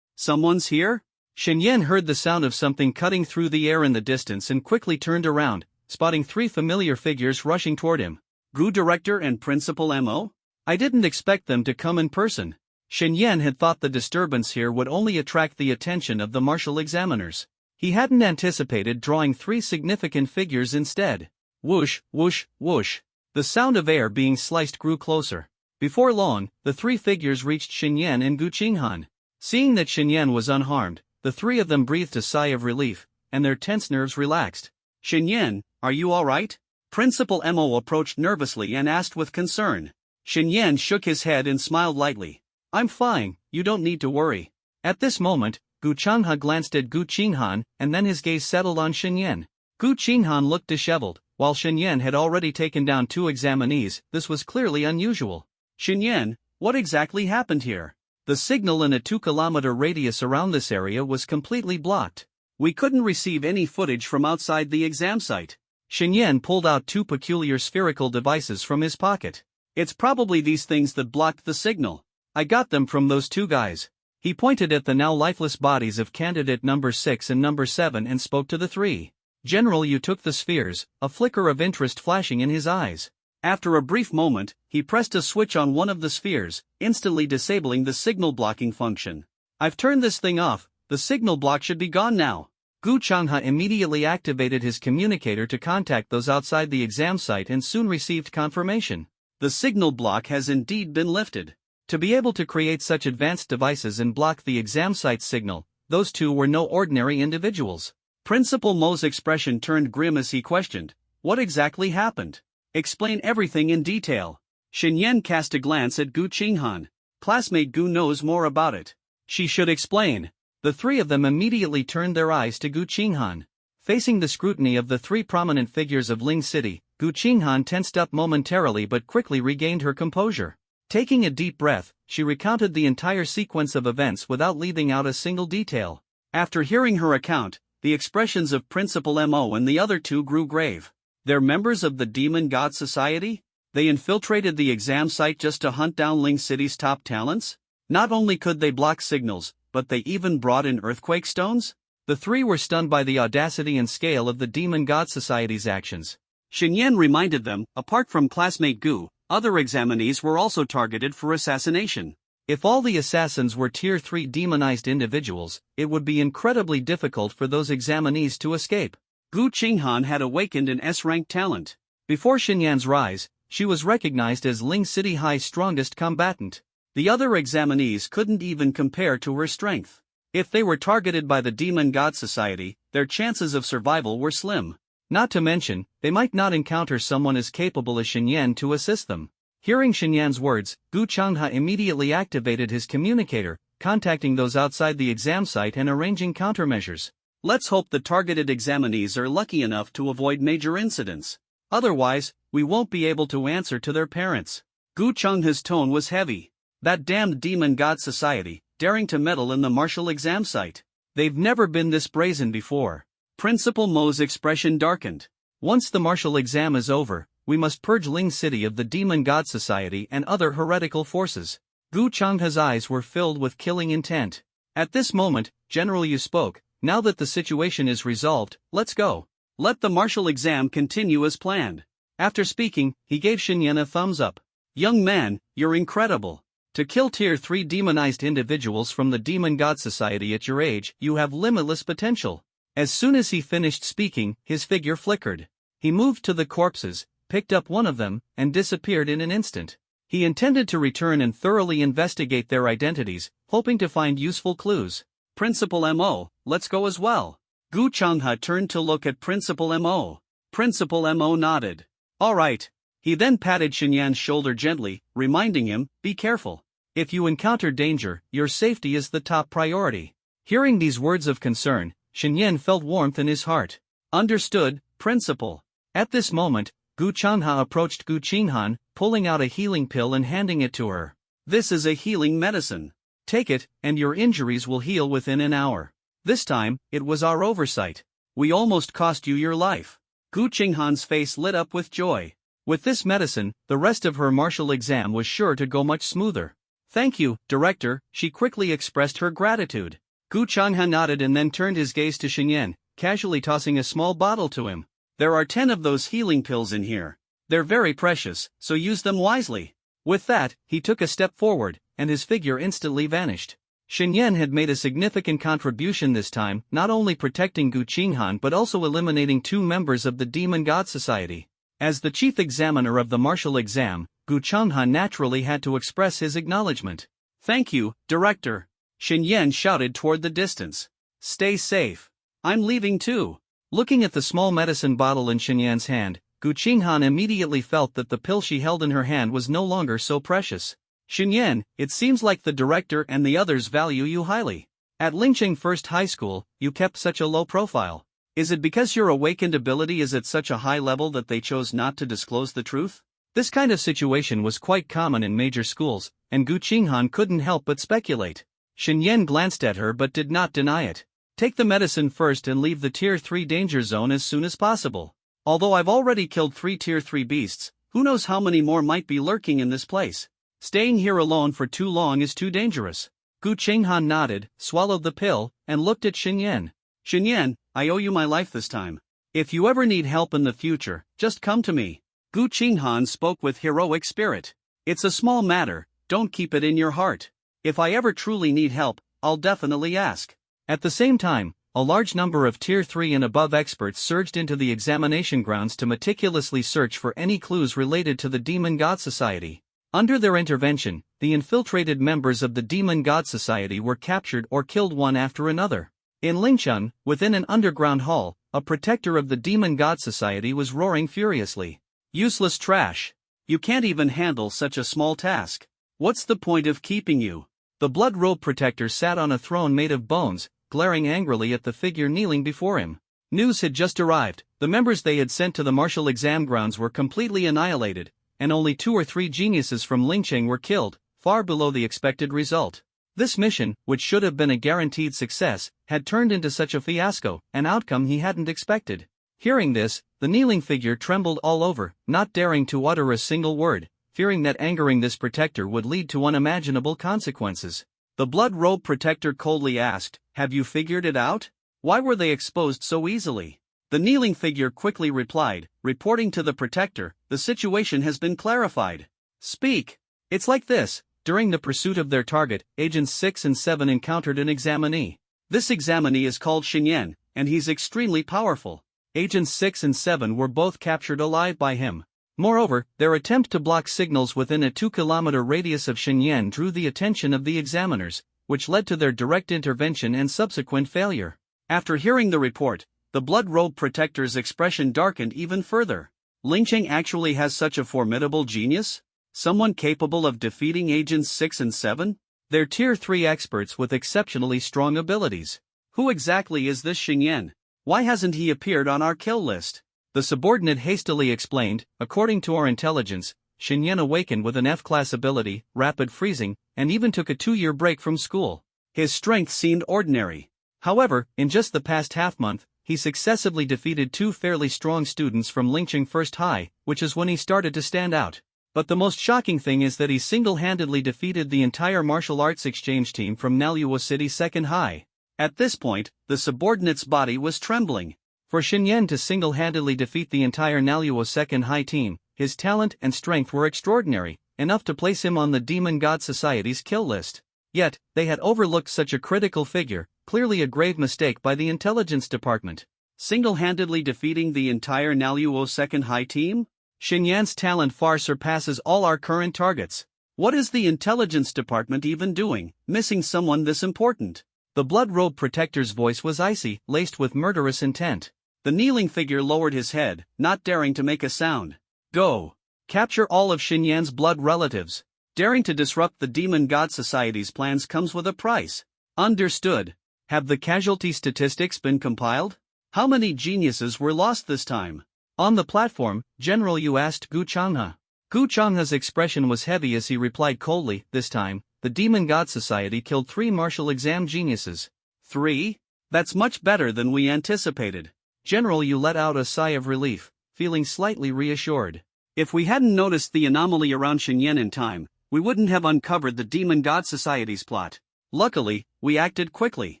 Someone's here? Xinyan heard the sound of something cutting through the air in the distance and quickly turned around, spotting 3 familiar figures rushing toward him. Gu Director and Principal Mo? I didn't expect them to come in person. Xinyan had thought the disturbance here would only attract the attention of the martial examiners. He hadn't anticipated drawing 3 significant figures instead. Whoosh, whoosh, whoosh. The sound of air being sliced grew closer. Before long, the 3 figures reached Xinyan and Gu Qinghan. Seeing that Xinyan was unharmed, the 3 of them breathed a sigh of relief, and their tense nerves relaxed. Xinyan, are you all right? Principal Mo approached nervously and asked with concern. Xinyan shook his head and smiled lightly. I'm fine, you don't need to worry. At this moment, Gu Chang'e glanced at Gu Qinghan, and then his gaze settled on Xinyan. Gu Qinghan looked disheveled, while Xinyan had already taken down 2 examinees. This was clearly unusual. Xinyan, what exactly happened here? The signal in a 2-kilometer radius around this area was completely blocked. We couldn't receive any footage from outside the exam site. Xinyan pulled out 2 peculiar spherical devices from his pocket. It's probably these things that blocked the signal. I got them from those 2 guys. He pointed at the now lifeless bodies of candidate number 6 and number 7 and spoke to the 3. General, you took the spheres, a flicker of interest flashing in his eyes. After a brief moment, he pressed a switch on one of the spheres, instantly disabling the signal blocking function. I've turned this thing off, the signal block should be gone now. Gu Chang'e immediately activated his communicator to contact those outside the exam site and soon received confirmation. The signal block has indeed been lifted. To be able to create such advanced devices and block the exam site signal, those 2 were no ordinary individuals. Principal Mo's expression turned grim as he questioned, what exactly happened? Explain everything in detail. Xinyan cast a glance at Gu Qinghan. Classmate Gu knows more about it. She should explain. The 3 of them immediately turned their eyes to Gu Qinghan. Facing the scrutiny of the 3 prominent figures of Ling City, Gu Qinghan tensed up momentarily but quickly regained her composure. Taking a deep breath, she recounted the entire sequence of events without leaving out a single detail. After hearing her account, the expressions of Principal Mo and the other 2 grew grave. They're members of the Demon God Society? They infiltrated the exam site just to hunt down Ling City's top talents? Not only could they block signals, but they even brought in earthquake stones? The 3 were stunned by the audacity and scale of the Demon God Society's actions. Xinyan reminded them, apart from classmate Gu, other examinees were also targeted for assassination. If all the assassins were Tier 3 demonized individuals, it would be incredibly difficult for those examinees to escape. Gu Qinghan had awakened an S-rank talent. Before Xinyan's rise, she was recognized as Ling City High's strongest combatant. The other examinees couldn't even compare to her strength. If they were targeted by the Demon God Society, their chances of survival were slim. Not to mention, they might not encounter someone as capable as Xinyan to assist them. Hearing Xinyan's words, Gu Changhe immediately activated his communicator, contacting those outside the exam site and arranging countermeasures. Let's hope the targeted examinees are lucky enough to avoid major incidents. Otherwise, we won't be able to answer to their parents. Gu Changhe's tone was heavy. That damned Demon God Society, daring to meddle in the martial exam site. They've never been this brazen before. Principal Mo's expression darkened. Once the martial exam is over, we must purge Ling City of the Demon God Society and other heretical forces. Gu Changhe's eyes were filled with killing intent. At this moment, General Yu spoke. Now that the situation is resolved, let's go. Let the martial exam continue as planned. After speaking, he gave Xinyan a thumbs up. Young man, you're incredible. To kill Tier 3 demonized individuals from the Demon God Society at your age, you have limitless potential. As soon as he finished speaking, his figure flickered. He moved to the corpses, picked up one of them, and disappeared in an instant. He intended to return and thoroughly investigate their identities, hoping to find useful clues. Principal Mo, let's go as well. Gu Changhe turned to look at Principal Mo. Principal Mo nodded. All right. He then patted Xinyan's shoulder gently, reminding him, be careful. If you encounter danger, your safety is the top priority. Hearing these words of concern, Xinyan felt warmth in his heart. Understood, Principal. At this moment, Gu Changhe approached Gu Qinghan, pulling out a healing pill and handing it to her. This is a healing medicine. Take it, and your injuries will heal within an hour. This time, it was our oversight. We almost cost you your life. Gu Qinghan's face lit up with joy. With this medicine, the rest of her martial exam was sure to go much smoother. Thank you, Director, she quickly expressed her gratitude. Gu Changhe nodded and then turned his gaze to Xinyan, casually tossing a small bottle to him. There are 10 of those healing pills in here. They're very precious, so use them wisely. With that, he took a step forward, and his figure instantly vanished. Xinyan had made a significant contribution this time, not only protecting Gu Qinghan but also eliminating 2 members of the Demon God Society. As the chief examiner of the martial exam, Gu Changhe naturally had to express his acknowledgement. Thank you, Director. Xinyan shouted toward the distance. Stay safe. I'm leaving too. Looking at the small medicine bottle in Xinyan's hand, Gu Qinghan immediately felt that the pill she held in her hand was no longer so precious. Xinyan, it seems like the director and the others value you highly. At Lingcheng First High School, you kept such a low profile. Is it because your awakened ability is at such a high level that they chose not to disclose the truth? This kind of situation was quite common in major schools, and Gu Qinghan couldn't help but speculate. Xinyan glanced at her but did not deny it. Take the medicine first and leave the Tier 3 danger zone as soon as possible. Although I've already killed 3 Tier 3 beasts, who knows how many more might be lurking in this place. Staying here alone for too long is too dangerous. Gu Qinghan nodded, swallowed the pill, and looked at Xinyan. Xinyan, I owe you my life this time. If you ever need help in the future, just come to me. Gu Qinghan spoke with heroic spirit. It's a small matter, don't keep it in your heart. If I ever truly need help, I'll definitely ask. At the same time, a large number of Tier 3 and above experts surged into the examination grounds to meticulously search for any clues related to the Demon God Society. Under their intervention, the infiltrated members of the Demon God Society were captured or killed one after another. In Lingcheng, within an underground hall, a protector of the Demon God Society was roaring furiously. Useless trash. You can't even handle such a small task. What's the point of keeping you? The blood robe protector sat on a throne made of bones, glaring angrily at the figure kneeling before him. News had just arrived. The members they had sent to the martial exam grounds were completely annihilated, and only 2 or 3 geniuses from Lingcheng were killed, far below the expected result. This mission, which should have been a guaranteed success, had turned into such a fiasco, an outcome he hadn't expected. Hearing this, the kneeling figure trembled all over, not daring to utter a single word, fearing that angering this protector would lead to unimaginable consequences. The blood robe protector coldly asked, "Have you figured it out? Why were they exposed so easily?" The kneeling figure quickly replied, reporting to the protector, "The situation has been clarified. Speak." It's like this. During the pursuit of their target, Agents 6 and 7 encountered an examinee. This examinee is called Xinyan, and he's extremely powerful. Agents 6 and 7 were both captured alive by him. Moreover, their attempt to block signals within a 2-kilometer radius of Xinyan drew the attention of the examiners, which led to their direct intervention and subsequent failure. After hearing the report, the blood robe protector's expression darkened even further. Ling Cheng actually has such a formidable genius? Someone capable of defeating Agents 6 and 7? They're Tier 3 experts with exceptionally strong abilities. Who exactly is this Xinyan? Why hasn't he appeared on our kill list? The subordinate hastily explained, according to our intelligence, Xinyan awakened with an F-class ability, rapid freezing, and even took a 2-year break from school. His strength seemed ordinary. However, in just the past half-month, he successively defeated 2 fairly strong students from Lingcheng First High, which is when he started to stand out. But the most shocking thing is that he single-handedly defeated the entire martial arts exchange team from Naluo City Second High. At this point, the subordinate's body was trembling. For Xinyan to single-handedly defeat the entire Naluo Second High team, his talent and strength were extraordinary, enough to place him on the Demon God Society's kill list. Yet, they had overlooked such a critical figure, clearly a grave mistake by the intelligence department. Single-handedly defeating the entire Naluo Second High team? Xinyan's talent far surpasses all our current targets. What is the intelligence department even doing, missing someone this important? The blood robe protector's voice was icy, laced with murderous intent. The kneeling figure lowered his head, not daring to make a sound. Go! Capture all of Xinyan's blood relatives. Daring to disrupt the Demon God Society's plans comes with a price. Understood. Have the casualty statistics been compiled? How many geniuses were lost this time? On the platform, General Yu asked Gu Changhe. Gu Changhe's expression was heavy as he replied coldly, this time, the Demon God Society killed 3 martial exam geniuses. 3? That's much better than we anticipated. General Yu let out a sigh of relief, feeling slightly reassured. If we hadn't noticed the anomaly around Xinyan in time, we wouldn't have uncovered the Demon God Society's plot. Luckily, we acted quickly.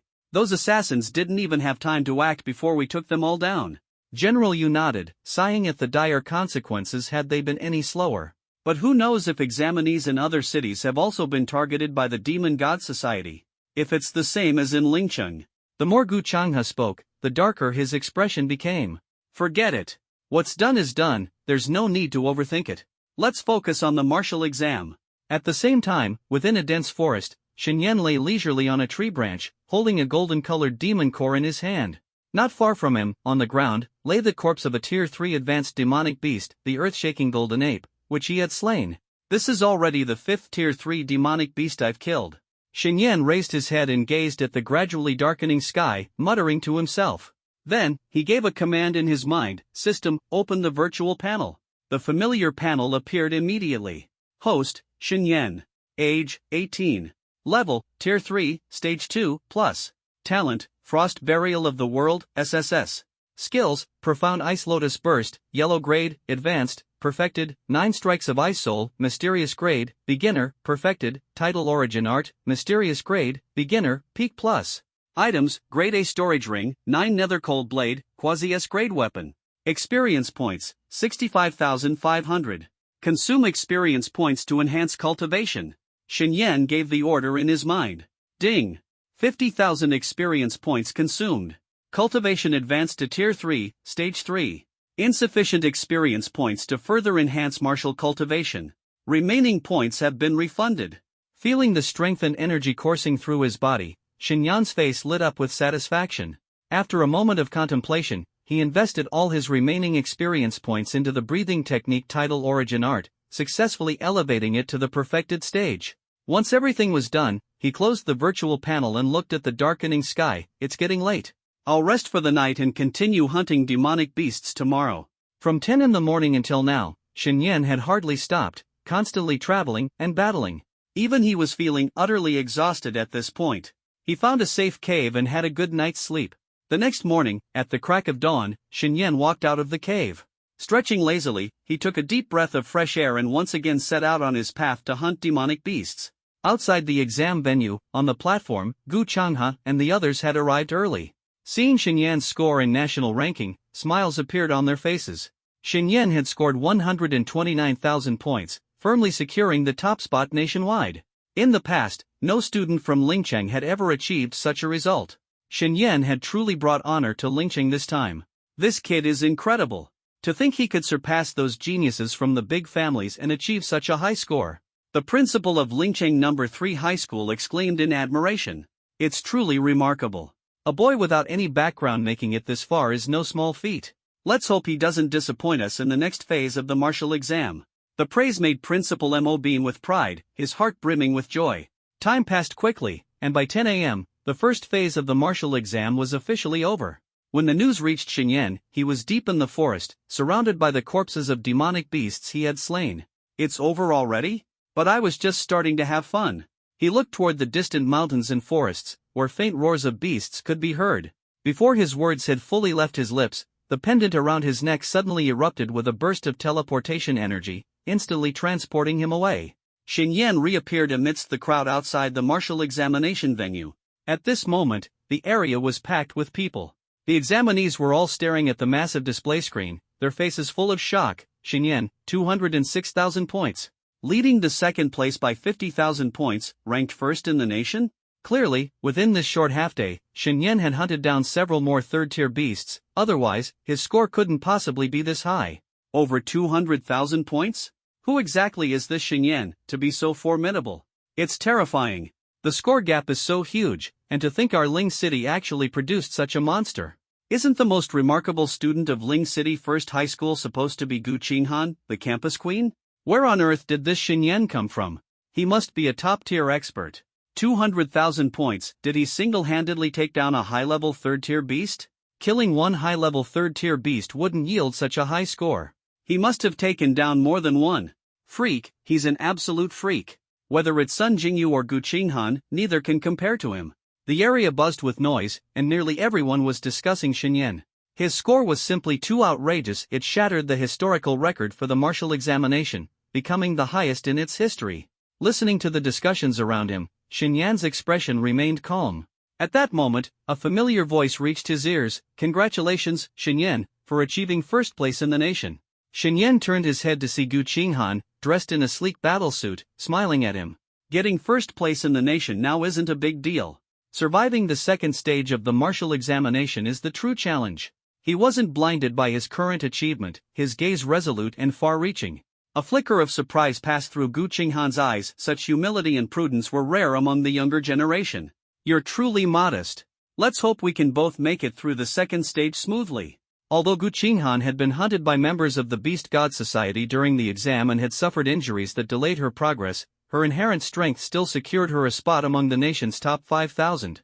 Those assassins didn't even have time to act before we took them all down. General Yu nodded, sighing at the dire consequences had they been any slower. But who knows if examinees in other cities have also been targeted by the Demon God Society? If it's the same as in Lingcheng. The more Gu Changhe spoke, the darker his expression became. Forget it. What's done is done, there's no need to overthink it. Let's focus on the martial exam. At the same time, within a dense forest, Xinyan lay leisurely on a tree branch, holding a golden-colored demon core in his hand. Not far from him, on the ground, lay the corpse of a Tier 3 advanced demonic beast, the earth-shaking golden ape, which he had slain. This is already the 5th Tier 3 demonic beast I've killed. Xinyan raised his head and gazed at the gradually darkening sky, muttering to himself. Then, he gave a command in his mind, System, open the virtual panel. The familiar panel appeared immediately. Host, Xinyan. Age, 18. Level, Tier 3, Stage 2, Plus. Talent, Frost Burial of the World, SSS. Skills, Profound Ice Lotus Burst, Yellow Grade, Advanced, Perfected, 9 Strikes of Ice Soul, Mysterious Grade, Beginner, Perfected, Title Origin Art, Mysterious Grade, Beginner, Peak Plus. Items, Grade A Storage Ring, 9 Nether Cold Blade, Quasi-S Grade Weapon. Experience Points, 65,500. Consume experience points to enhance cultivation. Xinyan gave the order in his mind. Ding! 50,000 experience points consumed. Cultivation advanced to Tier 3, Stage 3. Insufficient experience points to further enhance martial cultivation. Remaining points have been refunded. Feeling the strength and energy coursing through his body, Xinyan's face lit up with satisfaction. After a moment of contemplation, he invested all his remaining experience points into the breathing technique Title Origin Art, successfully elevating it to the perfected stage. Once everything was done, he closed the virtual panel and looked at the darkening sky. It's getting late. I'll rest for the night and continue hunting demonic beasts tomorrow. From 10 in the morning until now, Xinyan had hardly stopped, constantly traveling and battling. Even he was feeling utterly exhausted at this point. He found a safe cave and had a good night's sleep. The next morning, at the crack of dawn, Xinyan walked out of the cave. Stretching lazily, he took a deep breath of fresh air and once again set out on his path to hunt demonic beasts. Outside the exam venue, on the platform, Gu Changhe and the others had arrived early. Seeing Xinyan's score and national ranking, smiles appeared on their faces. Xinyan had scored 129,000 points, firmly securing the top spot nationwide. In the past, no student from Lingcheng had ever achieved such a result. Shen Yan had truly brought honor to Lingcheng this time. This kid is incredible. To think he could surpass those geniuses from the big families and achieve such a high score. The principal of Lingcheng No. 3 High School exclaimed in admiration. It's truly remarkable. A boy without any background making it this far is no small feat. Let's hope he doesn't disappoint us in the next phase of the martial exam. The praise made Principal Mo beam with pride, his heart brimming with joy. Time passed quickly, and by 10 a.m., the first phase of the martial exam was officially over. When the news reached Shen Yan, he was deep in the forest, surrounded by the corpses of demonic beasts he had slain. It's over already? But I was just starting to have fun. He looked toward the distant mountains and forests, where faint roars of beasts could be heard. Before his words had fully left his lips, the pendant around his neck suddenly erupted with a burst of teleportation energy, instantly transporting him away. Shen Yan reappeared amidst the crowd outside the martial examination venue. At this moment, the area was packed with people. The examinees were all staring at the massive display screen, their faces full of shock. Shen Yan, 206,000 points. Leading the second place by 50,000 points, ranked first in the nation? Clearly, within this short half-day, Shen Yan had hunted down several more third-tier beasts, otherwise, his score couldn't possibly be this high. Over 200,000 points? Who exactly is this Shen Yan, to be so formidable? It's terrifying. The score gap is so huge, and to think our Ling City actually produced such a monster. Isn't the most remarkable student of Ling City First High School supposed to be Gu Qinghan, the campus queen? Where on earth did this Shen Yan come from? He must be a top-tier expert. 200,000 points, did he single-handedly take down a high-level third-tier beast? Killing one high-level third-tier beast wouldn't yield such a high score. He must have taken down more than one. Freak, he's an absolute freak. Whether it's Sun Jingyu or Gu Qinghan, neither can compare to him. The area buzzed with noise, and nearly everyone was discussing Shen Yan. His score was simply too outrageous. It shattered the historical record for the martial examination, becoming the highest in its history. Listening to the discussions around him, Shen Yan's expression remained calm. At that moment, a familiar voice reached his ears. Congratulations, Shen Yan, for achieving first place in the nation. Shen Yan turned his head to see Gu Qinghan, dressed in a sleek battlesuit, smiling at him. Getting first place in the nation now isn't a big deal. Surviving the second stage of the martial examination is the true challenge. He wasn't blinded by his current achievement, his gaze resolute and far-reaching. A flicker of surprise passed through Gu Qinghan's eyes. Such humility and prudence were rare among the younger generation. You're truly modest. Let's hope we can both make it through the second stage smoothly. Although Gu Qinghan had been hunted by members of the Beast God Society during the exam and had suffered injuries that delayed her progress, her inherent strength still secured her a spot among the nation's top 5,000.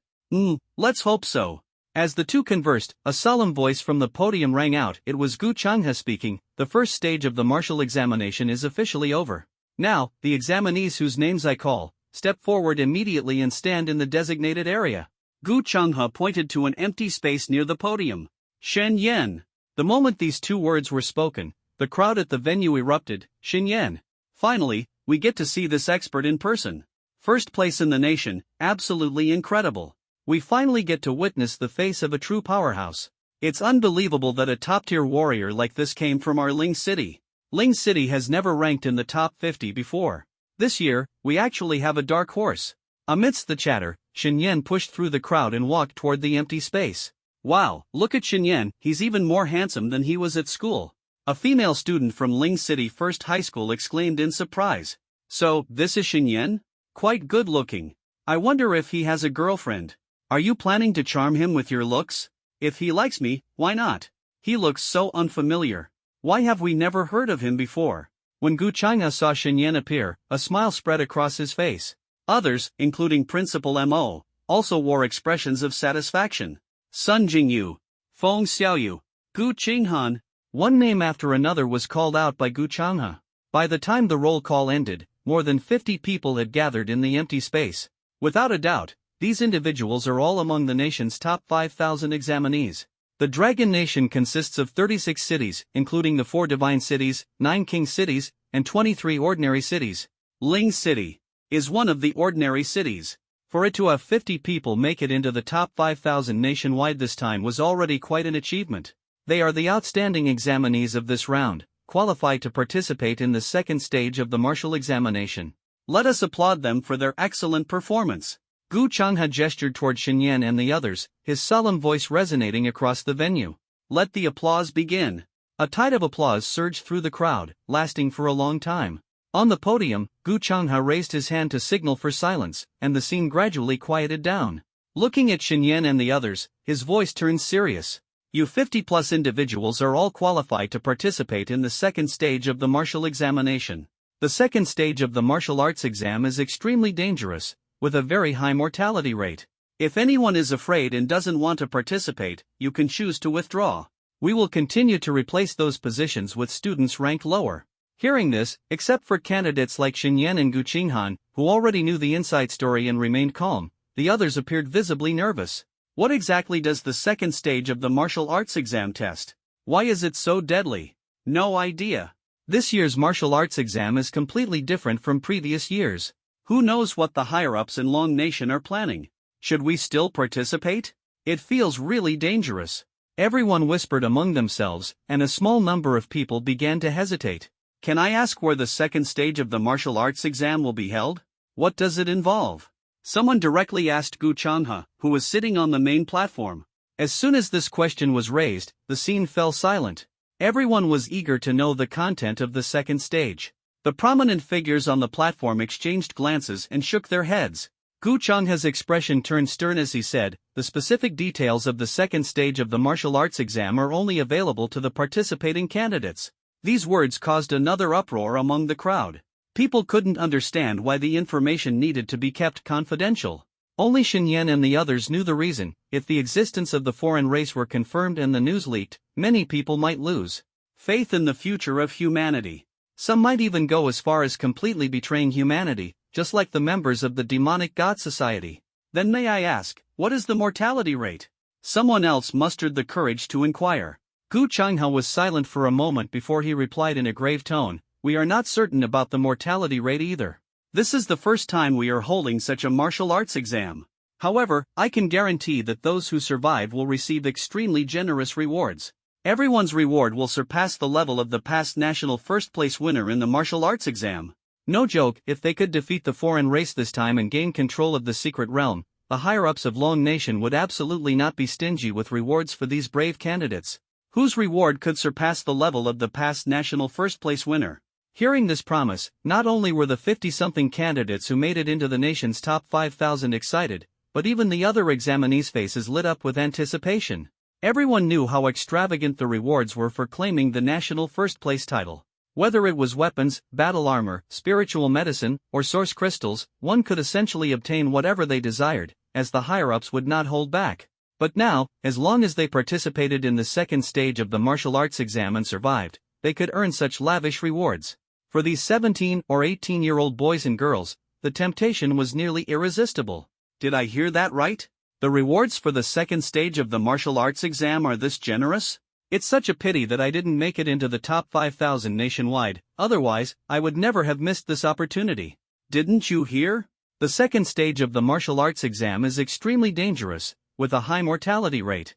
Let's hope so. As the two conversed, a solemn voice from the podium rang out. It was Gu Changhe speaking. The first stage of the martial examination is officially over. Now, the examinees whose names I call, step forward immediately and stand in the designated area. Gu Changhe pointed to an empty space near the podium. Shen Yan. The moment these two words were spoken, the crowd at the venue erupted. Shen Yan. Finally, we get to see this expert in person. First place in the nation, absolutely incredible. We finally get to witness the face of a true powerhouse. It's unbelievable that a top-tier warrior like this came from our Ling City. Ling City has never ranked in the top 50 before. This year, we actually have a dark horse. Amidst the chatter, Shen Yan pushed through the crowd and walked toward the empty space. Wow, look at Shen Yan, he's even more handsome than he was at school. A female student from Ling City First High School exclaimed in surprise. So, this is Shen Yan? Quite good looking. I wonder if he has a girlfriend. Are you planning to charm him with your looks? If he likes me, why not? He looks so unfamiliar. Why have we never heard of him before? When Gu Changhe saw Shen Yan appear, a smile spread across his face. Others, including Principal Mo, also wore expressions of satisfaction. Sun Jingyu, Feng Xiaoyu, Gu Qinghan. One name after another was called out by Gu Changhe. By the time the roll call ended, more than 50 people had gathered in the empty space. Without a doubt, these individuals are all among the nation's top 5,000 examinees. The Dragon Nation consists of 36 cities, including the 4 divine cities, 9 king cities, and 23 ordinary cities. Ling City is one of the ordinary cities. For it to have 50 people make it into the top 5,000 nationwide this time was already quite an achievement. They are the outstanding examinees of this round, qualified to participate in the second stage of the martial examination. Let us applaud them for their excellent performance. Gu Changhe gestured toward Shenyan and the others, his solemn voice resonating across the venue. Let the applause begin. A tide of applause surged through the crowd, lasting for a long time. On the podium, Gu Changhe raised his hand to signal for silence, and the scene gradually quieted down. Looking at Shenyan and the others, his voice turned serious. You 50+ individuals are all qualified to participate in the second stage of the martial examination. The second stage of the martial arts exam is extremely dangerous, with a very high mortality rate. If anyone is afraid and doesn't want to participate, you can choose to withdraw. We will continue to replace those positions with students ranked lower. Hearing this, except for candidates like Shenyan and Gu Qinghan, who already knew the inside story and remained calm, the others appeared visibly nervous. What exactly does the second stage of the martial arts exam test? Why is it so deadly? No idea. This year's martial arts exam is completely different from previous years. Who knows what the higher-ups in Long Nation are planning? Should we still participate? It feels really dangerous. Everyone whispered among themselves, and a small number of people began to hesitate. Can I ask where the second stage of the martial arts exam will be held? What does it involve? Someone directly asked Gu Changhe, who was sitting on the main platform. As soon as this question was raised, the scene fell silent. Everyone was eager to know the content of the second stage. The prominent figures on the platform exchanged glances and shook their heads. Gu Changhe's expression turned stern as he said, the specific details of the second stage of the martial arts exam are only available to the participating candidates. These words caused another uproar among the crowd. People couldn't understand why the information needed to be kept confidential. Only Shenyan and the others knew the reason. If the existence of the foreign race were confirmed and the news leaked, many people might lose faith in the future of humanity. Some might even go as far as completely betraying humanity, just like the members of the demonic god society. Then may I ask, what is the mortality rate? Someone else mustered the courage to inquire. Gu Changhe was silent for a moment before he replied in a grave tone, we are not certain about the mortality rate either. This is the first time we are holding such a martial arts exam. However, I can guarantee that those who survive will receive extremely generous rewards. Everyone's reward will surpass the level of the past national first-place winner in the martial arts exam. No joke, if they could defeat the foreign race this time and gain control of the secret realm, the higher-ups of Long Nation would absolutely not be stingy with rewards for these brave candidates, whose reward could surpass the level of the past national first-place winner. Hearing this promise, not only were the 50-something candidates who made it into the nation's top 5,000 excited, but even the other examinees' faces lit up with anticipation. Everyone knew how extravagant the rewards were for claiming the national first-place title. Whether it was weapons, battle armor, spiritual medicine, or source crystals, one could essentially obtain whatever they desired, as the higher-ups would not hold back. But now, as long as they participated in the second stage of the martial arts exam and survived, they could earn such lavish rewards. For these 17 or 18-year-old boys and girls, the temptation was nearly irresistible. Did I hear that right? The rewards for the second stage of the martial arts exam are this generous? It's such a pity that I didn't make it into the top 5,000 nationwide, otherwise, I would never have missed this opportunity. Didn't you hear? The second stage of the martial arts exam is extremely dangerous, with a high mortality rate.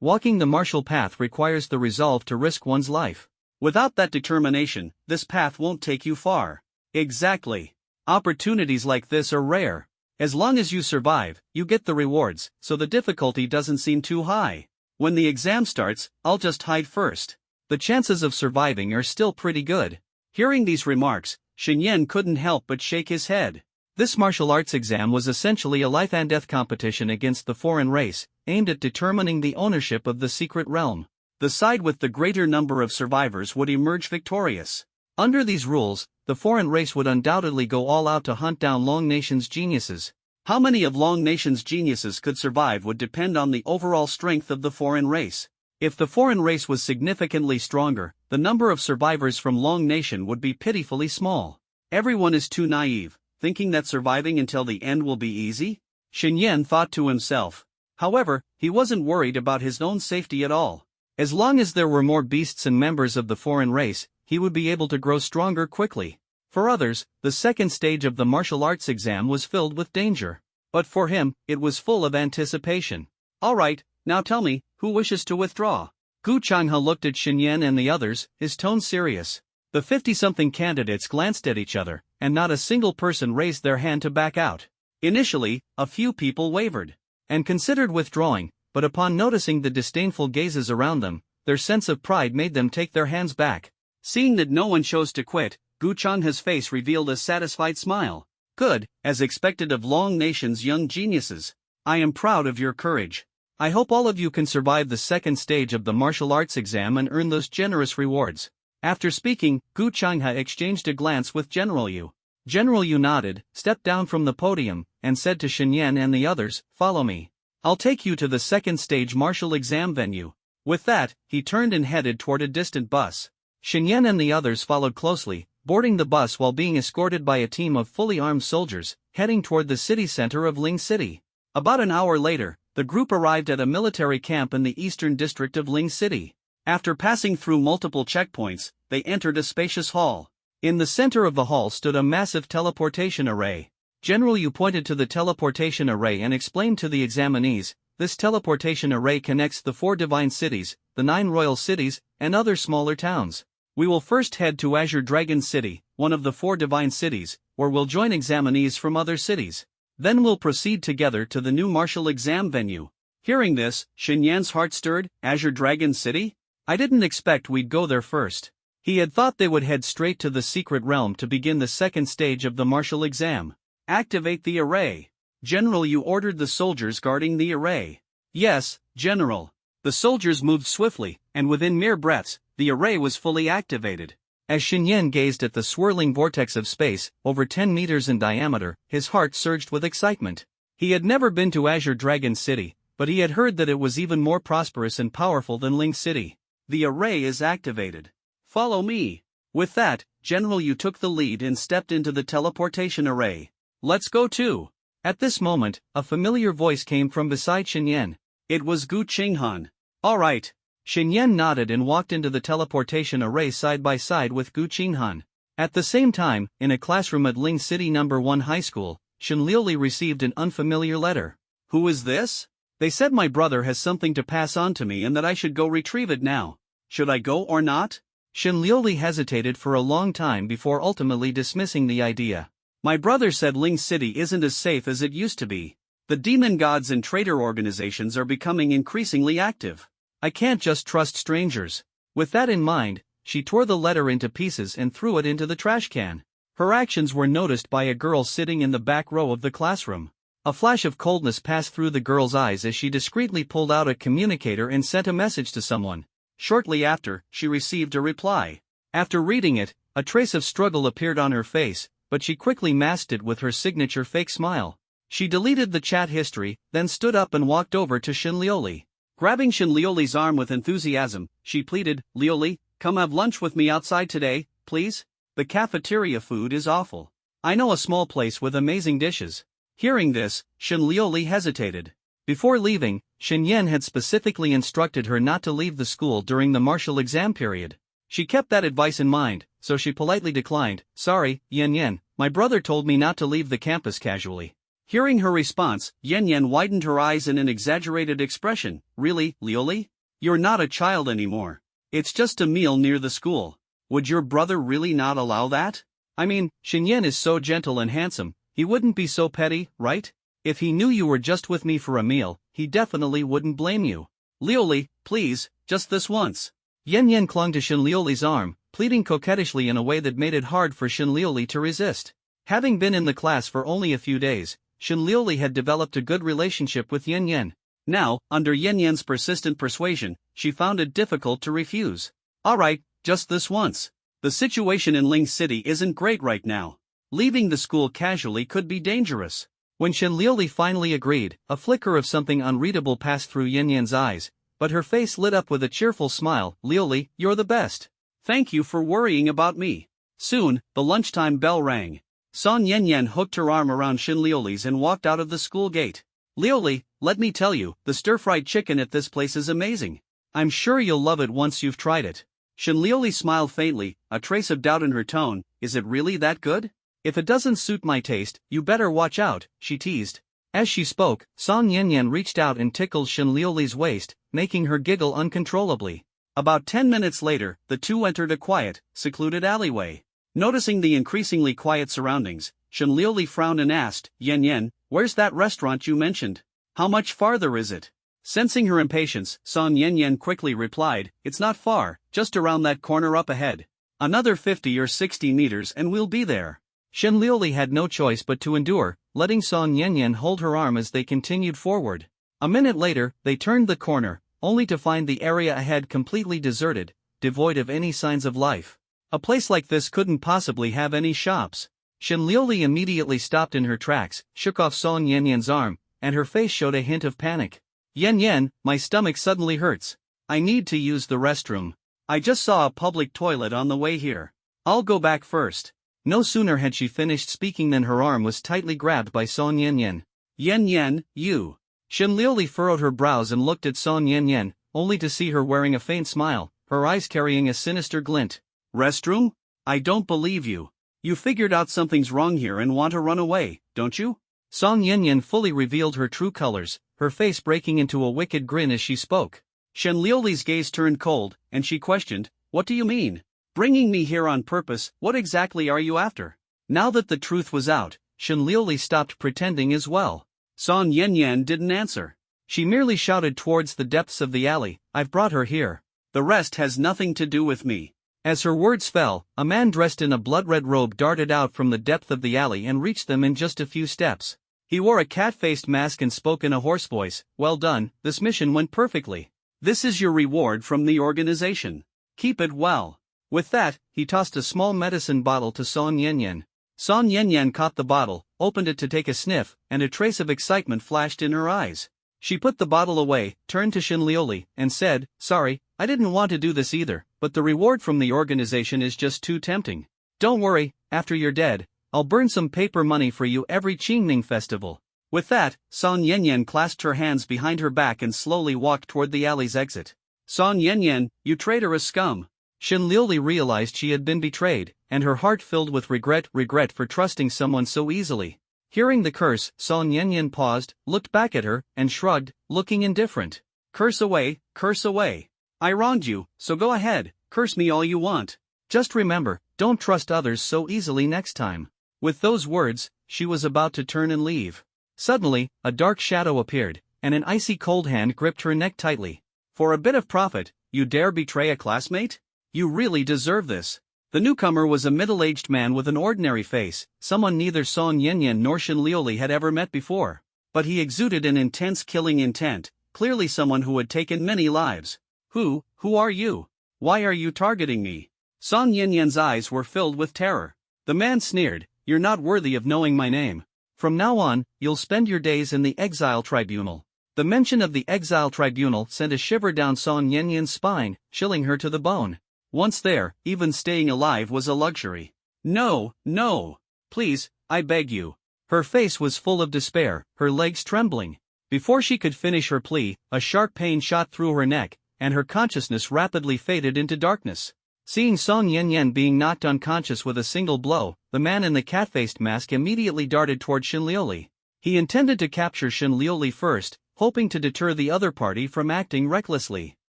Walking the martial path requires the resolve to risk one's life. Without that determination, this path won't take you far. Exactly. Opportunities like this are rare. As long as you survive, you get the rewards, so the difficulty doesn't seem too high. When the exam starts, I'll just hide first. The chances of surviving are still pretty good. Hearing these remarks, Shenyan couldn't help but shake his head. This martial arts exam was essentially a life-and-death competition against the foreign race, aimed at determining the ownership of the secret realm. The side with the greater number of survivors would emerge victorious. Under these rules, the foreign race would undoubtedly go all out to hunt down Long Nation's geniuses. How many of Long Nation's geniuses could survive would depend on the overall strength of the foreign race. If the foreign race was significantly stronger, the number of survivors from Long Nation would be pitifully small. Everyone is too naive, thinking that surviving until the end will be easy? Shenyan thought to himself. However, he wasn't worried about his own safety at all. As long as there were more beasts and members of the foreign race, he would be able to grow stronger quickly. For others, the second stage of the martial arts exam was filled with danger. But for him, it was full of anticipation. All right, now tell me, who wishes to withdraw? Gu Changhe looked at Shenyan and the others, his tone serious. The 50-something candidates glanced at each other, and not a single person raised their hand to back out. Initially, a few people wavered and considered withdrawing, but upon noticing the disdainful gazes around them, their sense of pride made them take their hands back. Seeing that no one chose to quit, Gu Chengha's face revealed a satisfied smile. Good, as expected of Long Nation's young geniuses. I am proud of your courage. I hope all of you can survive the second stage of the martial arts exam and earn those generous rewards. After speaking, Gu Chengha exchanged a glance with General Yu. General Yu nodded, stepped down from the podium, and said to Shen Yan and the others, "Follow me. I'll take you to the second stage martial exam venue." With that, he turned and headed toward a distant bus. Shen Yan and the others followed closely, boarding the bus while being escorted by a team of fully armed soldiers, heading toward the city center of Ling City. About an hour later, the group arrived at a military camp in the eastern district of Ling City. After passing through multiple checkpoints, they entered a spacious hall. In the center of the hall stood a massive teleportation array. General Yu pointed to the teleportation array and explained to the examinees, "This teleportation array connects the 4 divine cities, the 9 royal cities, and other smaller towns. We will first head to Azure Dragon City, one of the 4 divine cities, where we'll join examinees from other cities. Then we'll proceed together to the new martial exam venue." Hearing this, Shen Yan's heart stirred. Azure Dragon City? I didn't expect we'd go there first. He had thought they would head straight to the secret realm to begin the second stage of the martial exam. Activate the array. General Yu ordered the soldiers guarding the array. Yes, General. The soldiers moved swiftly, and within mere breaths, the array was fully activated. As Shen Yan gazed at the swirling vortex of space, over 10 meters in diameter, his heart surged with excitement. He had never been to Azure Dragon City, but he had heard that it was even more prosperous and powerful than Ling City. The array is activated. Follow me. With that, General Yu took the lead and stepped into the teleportation array. Let's go too. At this moment, a familiar voice came from beside Shen Yan. It was Gu Chenghan. All right. Shen Yan nodded and walked into the teleportation array side by side with Gu Chenghan. At the same time, in a classroom at Ling City No. 1 High School, Shen Liuli received an unfamiliar letter. Who is this? They said my brother has something to pass on to me and that I should go retrieve it now. Should I go or not? Shen Liuli hesitated for a long time before ultimately dismissing the idea. My brother said Ling City isn't as safe as it used to be. The demon gods and traitor organizations are becoming increasingly active. I can't just trust strangers. With that in mind, she tore the letter into pieces and threw it into the trash can. Her actions were noticed by a girl sitting in the back row of the classroom. A flash of coldness passed through the girl's eyes as she discreetly pulled out a communicator and sent a message to someone. Shortly after, she received a reply. After reading it, a trace of struggle appeared on her face, but she quickly masked it with her signature fake smile. She deleted the chat history, then stood up and walked over to Shen Liuli. Grabbing Shen Liuli's arm with enthusiasm, she pleaded, "Liuli, come have lunch with me outside today, please? The cafeteria food is awful. I know a small place with amazing dishes." Hearing this, Shen Liuli hesitated. Before leaving, Shen Yan had specifically instructed her not to leave the school during the martial exam period. She kept that advice in mind, so she politely declined. "Sorry, Yan Yan, my brother told me not to leave the campus casually." Hearing her response, Yan Yan widened her eyes in an exaggerated expression. "Really, Liuli? You're not a child anymore. It's just a meal near the school. Would your brother really not allow that? I mean, Shen Yan is so gentle and handsome, he wouldn't be so petty, right? If he knew you were just with me for a meal, he definitely wouldn't blame you. Liuli, please, just this once." Yan Yan clung to Shen Liuli's arm, pleading coquettishly in a way that made it hard for Shen Liuli to resist. Having been in the class for only a few days, Shen Liuli had developed a good relationship with Yan Yan. Now, under Yan Yan's persistent persuasion, she found it difficult to refuse. "All right, just this once. The situation in Ling City isn't great right now. Leaving the school casually could be dangerous." When Shen Liuli finally agreed, a flicker of something unreadable passed through Yan Yan's eyes, but her face lit up with a cheerful smile. "Liuli, you're the best. Thank you for worrying about me." Soon, the lunchtime bell rang. Son Yan Yan hooked her arm around Shen Liuli's and walked out of the school gate. "Liuli, let me tell you, the stir-fried chicken at this place is amazing. I'm sure you'll love it once you've tried it." Shen Liuli smiled faintly, a trace of doubt in her tone. "Is it really that good? If it doesn't suit my taste, you better watch out," she teased. As she spoke, Song Yan Yan reached out and tickled Shen Liuli's waist, making her giggle uncontrollably. About 10 minutes later, the two entered a quiet, secluded alleyway. Noticing the increasingly quiet surroundings, Shenliuli frowned and asked, "Yen Yen, where's that restaurant you mentioned? How much farther is it?" Sensing her impatience, Son Yen Yen quickly replied, "It's not far, just around that corner up ahead. Another 50 or 60 meters and we'll be there." Shenliuli had no choice but to endure, letting Son Yen Yen hold her arm as they continued forward. A minute later, they turned the corner, only to find the area ahead completely deserted, devoid of any signs of life. A place like this couldn't possibly have any shops. Shenliuli immediately stopped in her tracks, shook off Son Yen Yen's arm, and her face showed a hint of panic. "Yen Yen, my stomach suddenly hurts. I need to use the restroom. I just saw a public toilet on the way here. I'll go back first." No sooner had she finished speaking than her arm was tightly grabbed by Son Yen Yen. "Yen Yen, you." Shenliuli furrowed her brows and looked at Son Yen Yen, only to see her wearing a faint smile, her eyes carrying a sinister glint. "Restroom? I don't believe you. You figured out something's wrong here and want to run away, don't you?" Son Yen Yen fully revealed her true colors, her face breaking into a wicked grin as she spoke. Shenliuli's gaze turned cold, and she questioned, "What do you mean? Bringing me here on purpose, what exactly are you after?" Now that the truth was out, Shenliuli stopped pretending as well. Son Yen Yen didn't answer. She merely shouted towards the depths of the alley, "I've brought her here. The rest has nothing to do with me." As her words fell, a man dressed in a blood-red robe darted out from the depth of the alley and reached them in just a few steps. He wore a cat-faced mask and spoke in a hoarse voice, "Well done, this mission went perfectly. This is your reward from the organization. Keep it well." With that, he tossed a small medicine bottle to Son Yen Yen. Son Yen Yen caught the bottle, opened it to take a sniff, and a trace of excitement flashed in her eyes. She put the bottle away, turned to Shenliuli, and said, "Sorry, I didn't want to do this either, but the reward from the organization is just too tempting. Don't worry, after you're dead, I'll burn some paper money for you every Qingming festival." With that, Son Yen Yen clasped her hands behind her back and slowly walked toward the alley's exit. "Son Yen Yen, you traitorous scum." Shenliuli realized she had been betrayed, and her heart filled with regret for trusting someone so easily. Hearing the curse, Son Yen Yen paused, looked back at her, and shrugged, looking indifferent. Curse away, curse away. I wronged you, so go ahead, curse me all you want. Just remember, don't trust others so easily next time." With those words, she was about to turn and leave. Suddenly, a dark shadow appeared, and an icy cold hand gripped her neck tightly. "For a bit of profit, you dare betray a classmate? You really deserve this." The newcomer was a middle-aged man with an ordinary face, someone neither Son Yen Yen nor Shenliuli had ever met before. But he exuded an intense killing intent, clearly someone who had taken many lives. Who are you? Why are you targeting me?" Son Yen Yen's eyes were filled with terror. The man sneered, "You're not worthy of knowing my name. From now on, you'll spend your days in the exile tribunal." The mention of the exile tribunal sent a shiver down Son Yen Yen's spine, chilling her to the bone. Once there, even staying alive was a luxury. "No, no. Please, I beg you." Her face was full of despair, her legs trembling. Before she could finish her plea, a sharp pain shot through her neck, and her consciousness rapidly faded into darkness. Seeing Son Yen Yen being knocked unconscious with a single blow, the man in the cat-faced mask immediately darted toward Shenliuli. He intended to capture Shenliuli first, hoping to deter the other party from acting recklessly.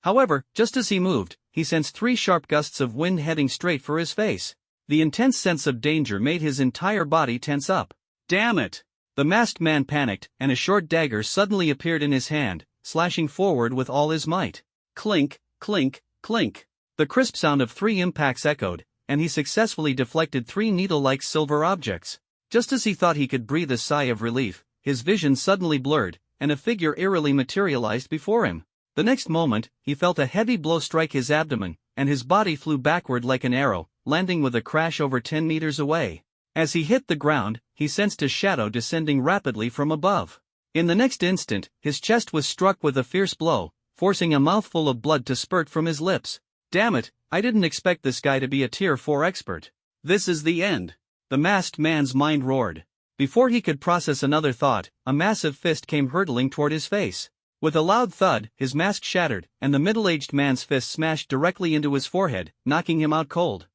However, just as he moved, he sensed 3 sharp gusts of wind heading straight for his face. The intense sense of danger made his entire body tense up. "Damn it!" The masked man panicked, and a short dagger suddenly appeared in his hand, slashing forward with all his might. Clink, clink, clink. The crisp sound of 3 impacts echoed, and he successfully deflected 3 needle-like silver objects. Just as he thought he could breathe a sigh of relief, his vision suddenly blurred, and a figure eerily materialized before him. The next moment, he felt a heavy blow strike his abdomen, and his body flew backward like an arrow, landing with a crash over 10 meters away. As he hit the ground, he sensed a shadow descending rapidly from above. In the next instant, his chest was struck with a fierce blow, forcing a mouthful of blood to spurt from his lips. "Damn it, I didn't expect this guy to be a Tier 4 expert. This is the end." The masked man's mind roared. Before he could process another thought, a massive fist came hurtling toward his face. With a loud thud, his mask shattered, and the middle-aged man's fist smashed directly into his forehead, knocking him out cold.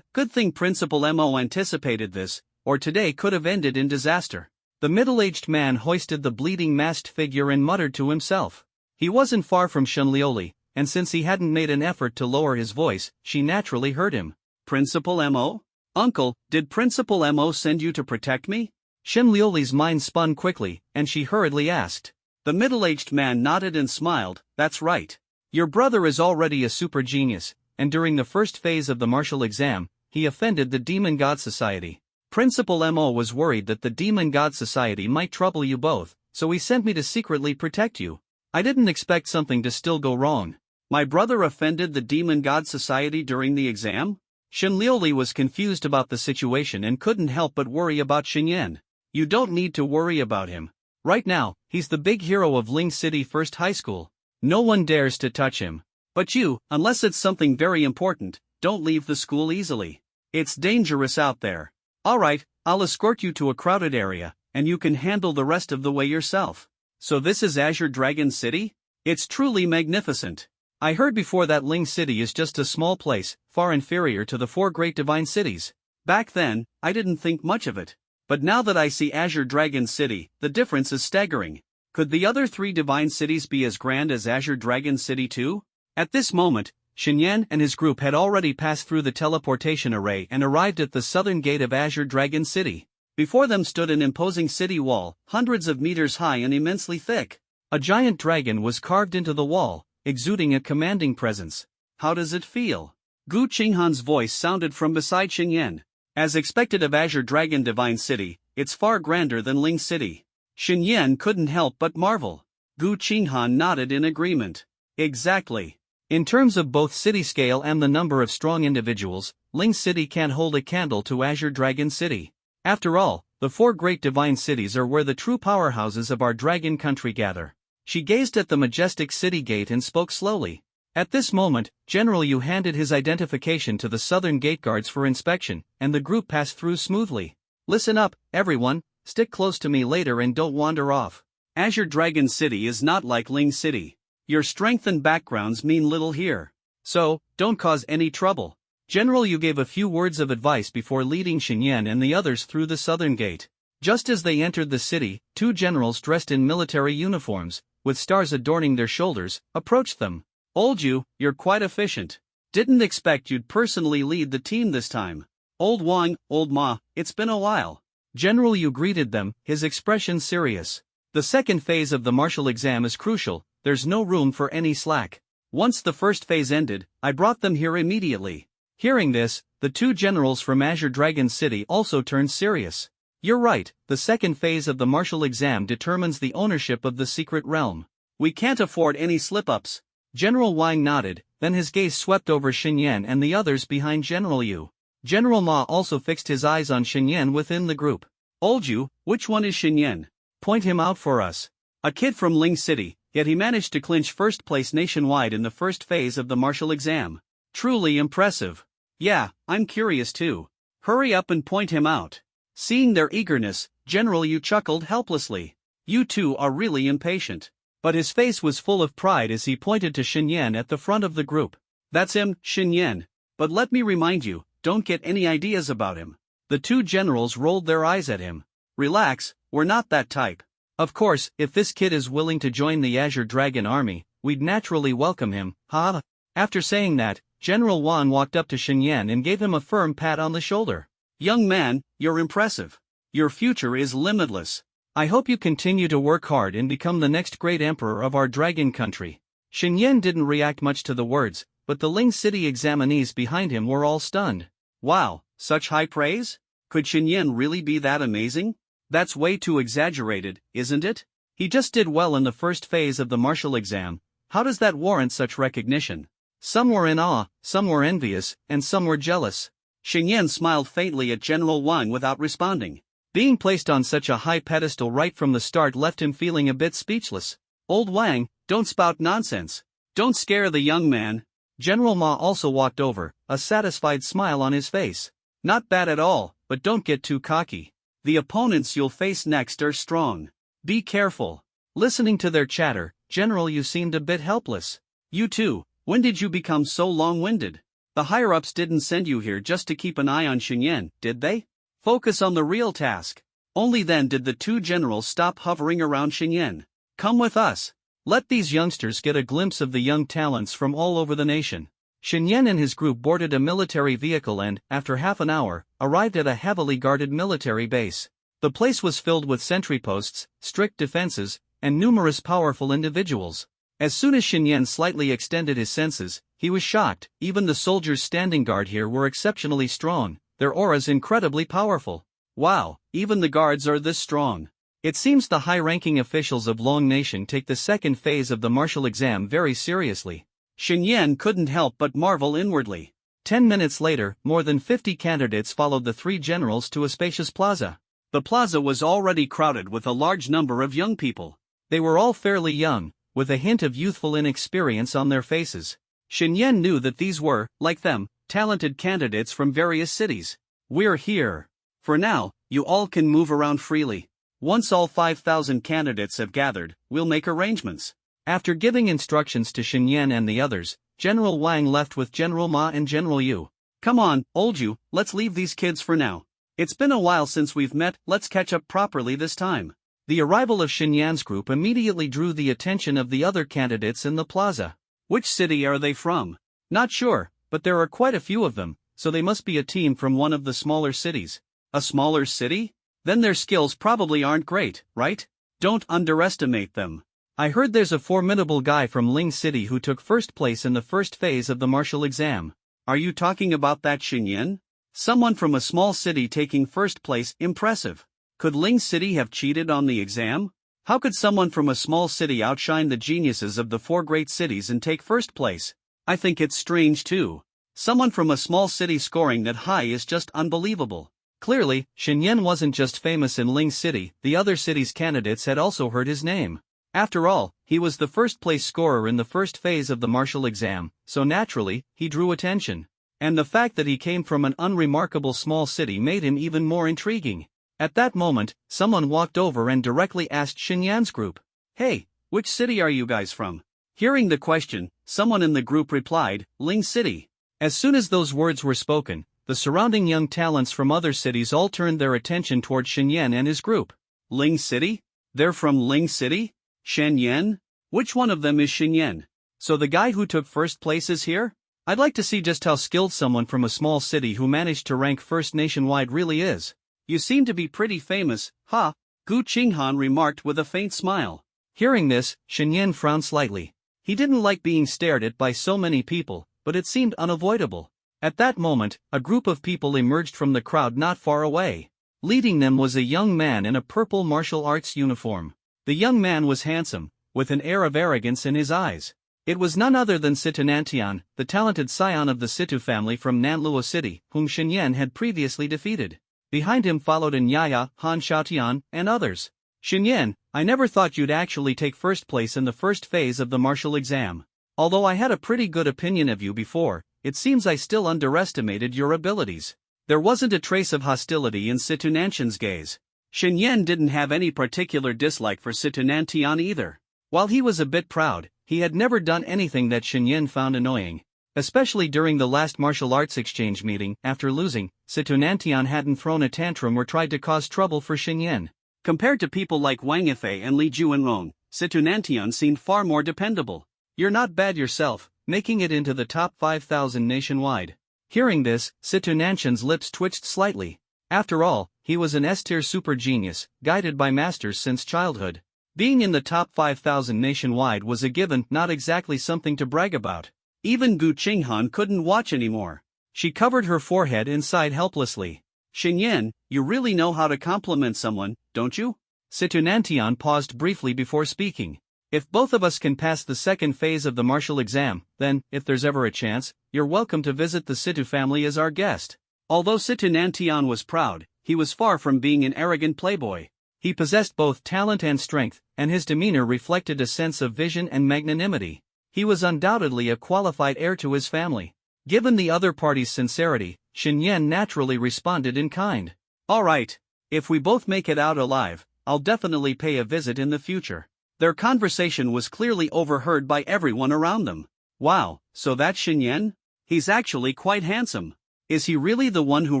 Good thing Principal Mo anticipated this, or today could have ended in disaster." The middle-aged man hoisted the bleeding masked figure and muttered to himself. He wasn't far from Shenliuli, and since he hadn't made an effort to lower his voice, she naturally heard him. Principal Mo? Uncle, did Principal Mo send you to protect me? Shin Liuli's mind spun quickly, and she hurriedly asked. The middle-aged man nodded and smiled. That's right. Your brother is already a super genius, and during the first phase of the martial exam, he offended the Demon God Society. Principal Mo was worried that the Demon God Society might trouble you both, so he sent me to secretly protect you. I didn't expect something to still go wrong. My brother offended the Demon God Society during the exam? Shin Liuli was confused about the situation and couldn't help but worry about Xinyan. You don't need to worry about him. Right now, he's the big hero of Ling City First High School. No one dares to touch him. But you, unless it's something very important, don't leave the school easily. It's dangerous out there. Alright, I'll escort you to a crowded area, and you can handle the rest of the way yourself. So this is Azure Dragon City? It's truly magnificent. I heard before that Ling City is just a small place, far inferior to the 4 great divine cities. Back then, I didn't think much of it. But now that I see Azure Dragon City, the difference is staggering. Could the other 3 divine cities be as grand as Azure Dragon City too? At this moment, Xinyan and his group had already passed through the teleportation array and arrived at the southern gate of Azure Dragon City. Before them stood an imposing city wall, hundreds of meters high and immensely thick. A giant dragon was carved into the wall, exuding a commanding presence. How does it feel? Gu Qinghan's voice sounded from beside Xinyan. As expected of Azure Dragon Divine City, it's far grander than Ling City. Xinyan couldn't help but marvel. Gu Qinghan nodded in agreement. Exactly. In terms of both city scale and the number of strong individuals, Ling City can't hold a candle to Azure Dragon City. After all, the 4 great divine cities are where the true powerhouses of our dragon country gather. She gazed at the majestic city gate and spoke slowly. At this moment, General Yu handed his identification to the southern gate guards for inspection, and the group passed through smoothly. Listen up, everyone, stick close to me later and don't wander off. Azure Dragon City is not like Ling City. Your strength and backgrounds mean little here. So, don't cause any trouble. General Yu gave a few words of advice before leading Xinyan and the others through the southern gate. Just as they entered the city, 2 generals dressed in military uniforms, with stars adorning their shoulders, approached them. Old Yu, you're quite efficient. Didn't expect you'd personally lead the team this time. Old Wang, Old Ma, it's been a while. General Yu greeted them, his expression serious. The second phase of the martial exam is crucial, there's no room for any slack. Once the first phase ended, I brought them here immediately. Hearing this, the 2 generals from Azure Dragon City also turned serious. You're right, the second phase of the martial exam determines the ownership of the secret realm. We can't afford any slip-ups. General Wang nodded, then his gaze swept over Xinyan and the others behind General Yu. General Ma also fixed his eyes on Xinyan within the group. Old Yu, which one is Xinyan? Point him out for us. A kid from Ling City, yet he managed to clinch first place nationwide in the first phase of the martial exam. Truly impressive. Yeah, I'm curious too. Hurry up and point him out. Seeing their eagerness, General Yu chuckled helplessly. You 2 are really impatient. But his face was full of pride as he pointed to Xinyan at the front of the group. That's him, Xinyan. But let me remind you, don't get any ideas about him. The 2 generals rolled their eyes at him. Relax, we're not that type. Of course, if this kid is willing to join the Azure Dragon Army, we'd naturally welcome him, ha. After saying that, General Wan walked up to Xinyan and gave him a firm pat on the shoulder. Young man, you're impressive. Your future is limitless. I hope you continue to work hard and become the next great emperor of our dragon country. Xinyan didn't react much to the words, but the Ling City examinees behind him were all stunned. Wow, such high praise? Could Xinyan really be that amazing? That's way too exaggerated, isn't it? He just did well in the first phase of the martial exam. How does that warrant such recognition? Some were in awe, some were envious, and some were jealous. Xinyan smiled faintly at General Wang without responding. Being placed on such a high pedestal right from the start left him feeling a bit speechless. Old Wang, don't spout nonsense. Don't scare the young man. General Ma also walked over, a satisfied smile on his face. Not bad at all, but don't get too cocky. The opponents you'll face next are strong. Be careful. Listening to their chatter, General Yu seemed a bit helpless. You too, when did you become so long-winded? The higher-ups didn't send you here just to keep an eye on Xinyan, did they? Focus on the real task. Only then did the 2 generals stop hovering around Xinyan. Come with us. Let these youngsters get a glimpse of the young talents from all over the nation. Shen and his group boarded a military vehicle and, after half an hour, arrived at a heavily guarded military base. The place was filled with sentry posts, strict defenses, and numerous powerful individuals. As soon as Shen slightly extended his senses, he was shocked. Even the soldiers standing guard here were exceptionally strong, their auras incredibly powerful. Wow, even the guards are this strong. It seems the high-ranking officials of Long Nation take the second phase of the martial exam very seriously. Shen couldn't help but marvel inwardly. 10 minutes later, more than 50 candidates followed the three generals to a spacious plaza. The plaza was already crowded with a large number of young people. They were all fairly young, with a hint of youthful inexperience on their faces. Shen knew that these were, like them, talented candidates from various cities. We're here. For now, you all can move around freely. Once all 5,000 candidates have gathered, we'll make arrangements. After giving instructions to Shen and the others, General Wang left with General Ma and General Yu. Come on, old Yu, let's leave these kids for now. It's been a while since we've met, let's catch up properly this time. The arrival of Shen group immediately drew the attention of the other candidates in the plaza. Which city are they from? Not sure, but there are quite a few of them, so they must be a team from one of the smaller cities. A smaller city? Then their skills probably aren't great, right? Don't underestimate them. I heard there's a formidable guy from Ling City who took first place in the first phase of the martial exam. Are you talking about that Shen? Someone from a small city taking first place, impressive. Could Ling City have cheated on the exam? How could someone from a small city outshine the geniuses of the four great cities and take first place? I think it's strange too. Someone from a small city scoring that high is just unbelievable. Clearly, Shen wasn't just famous in Ling City, the other cities' candidates had also heard his name. After all, he was the first-place scorer in the first phase of the martial exam, so naturally, he drew attention. And the fact that he came from an unremarkable small city made him even more intriguing. At that moment, someone walked over and directly asked Shen group, "Hey, which city are you guys from?" Hearing the question, someone in the group replied, "Ling City." As soon as those words were spoken, the surrounding young talents from other cities all turned their attention toward Shen and his group. Ling City? They're from Ling City? Shen? Which one of them is Shen? So the guy who took first place is here? I'd like to see just how skilled someone from a small city who managed to rank first nationwide really is. You seem to be pretty famous, huh? Gu Qinghan remarked with a faint smile. Hearing this, Shen frowned slightly. He didn't like being stared at by so many people, but it seemed unavoidable. At that moment, a group of people emerged from the crowd not far away. Leading them was a young man in a purple martial arts uniform. The young man was handsome, with an air of arrogance in his eyes. It was none other than Situ, the talented scion of the Situ family from Nanluo City, whom Shen had previously defeated. Behind him followed Nyaya, Han Xiaotian, and others. Shen, I never thought you'd actually take first place in the first phase of the martial exam. Although I had a pretty good opinion of you before, it seems I still underestimated your abilities. There wasn't a trace of hostility in Situ Nanshan's gaze. Shen didn't have any particular dislike for Situ Nantian either. While he was a bit proud, he had never done anything that Shen found annoying. Especially during the last martial arts exchange meeting, after losing, Situ Nantian hadn't thrown a tantrum or tried to cause trouble for Shen. Compared to people like Wang Yifei and Li Juanrong, Situ Nantian seemed far more dependable. You're not bad yourself, making it into the top 5,000 nationwide. Hearing this, Situ Nanshan's lips twitched slightly. After all, he was an S-tier super genius, guided by masters since childhood. Being in the top 5,000 nationwide was a given, not exactly something to brag about. Even Gu Qinghan couldn't watch anymore. She covered her forehead and sighed helplessly. Shen, you really know how to compliment someone, don't you? Situ Nantian paused briefly before speaking. If both of us can pass the second phase of the martial exam, then, if there's ever a chance, you're welcome to visit the Situ family as our guest. Although Situ Nantian was proud, he was far from being an arrogant playboy. He possessed both talent and strength, and his demeanor reflected a sense of vision and magnanimity. He was undoubtedly a qualified heir to his family. Given the other party's sincerity, Shen naturally responded in kind. Alright, if we both make it out alive, I'll definitely pay a visit in the future. Their conversation was clearly overheard by everyone around them. Wow, so that's Shen? He's actually quite handsome. Is he really the one who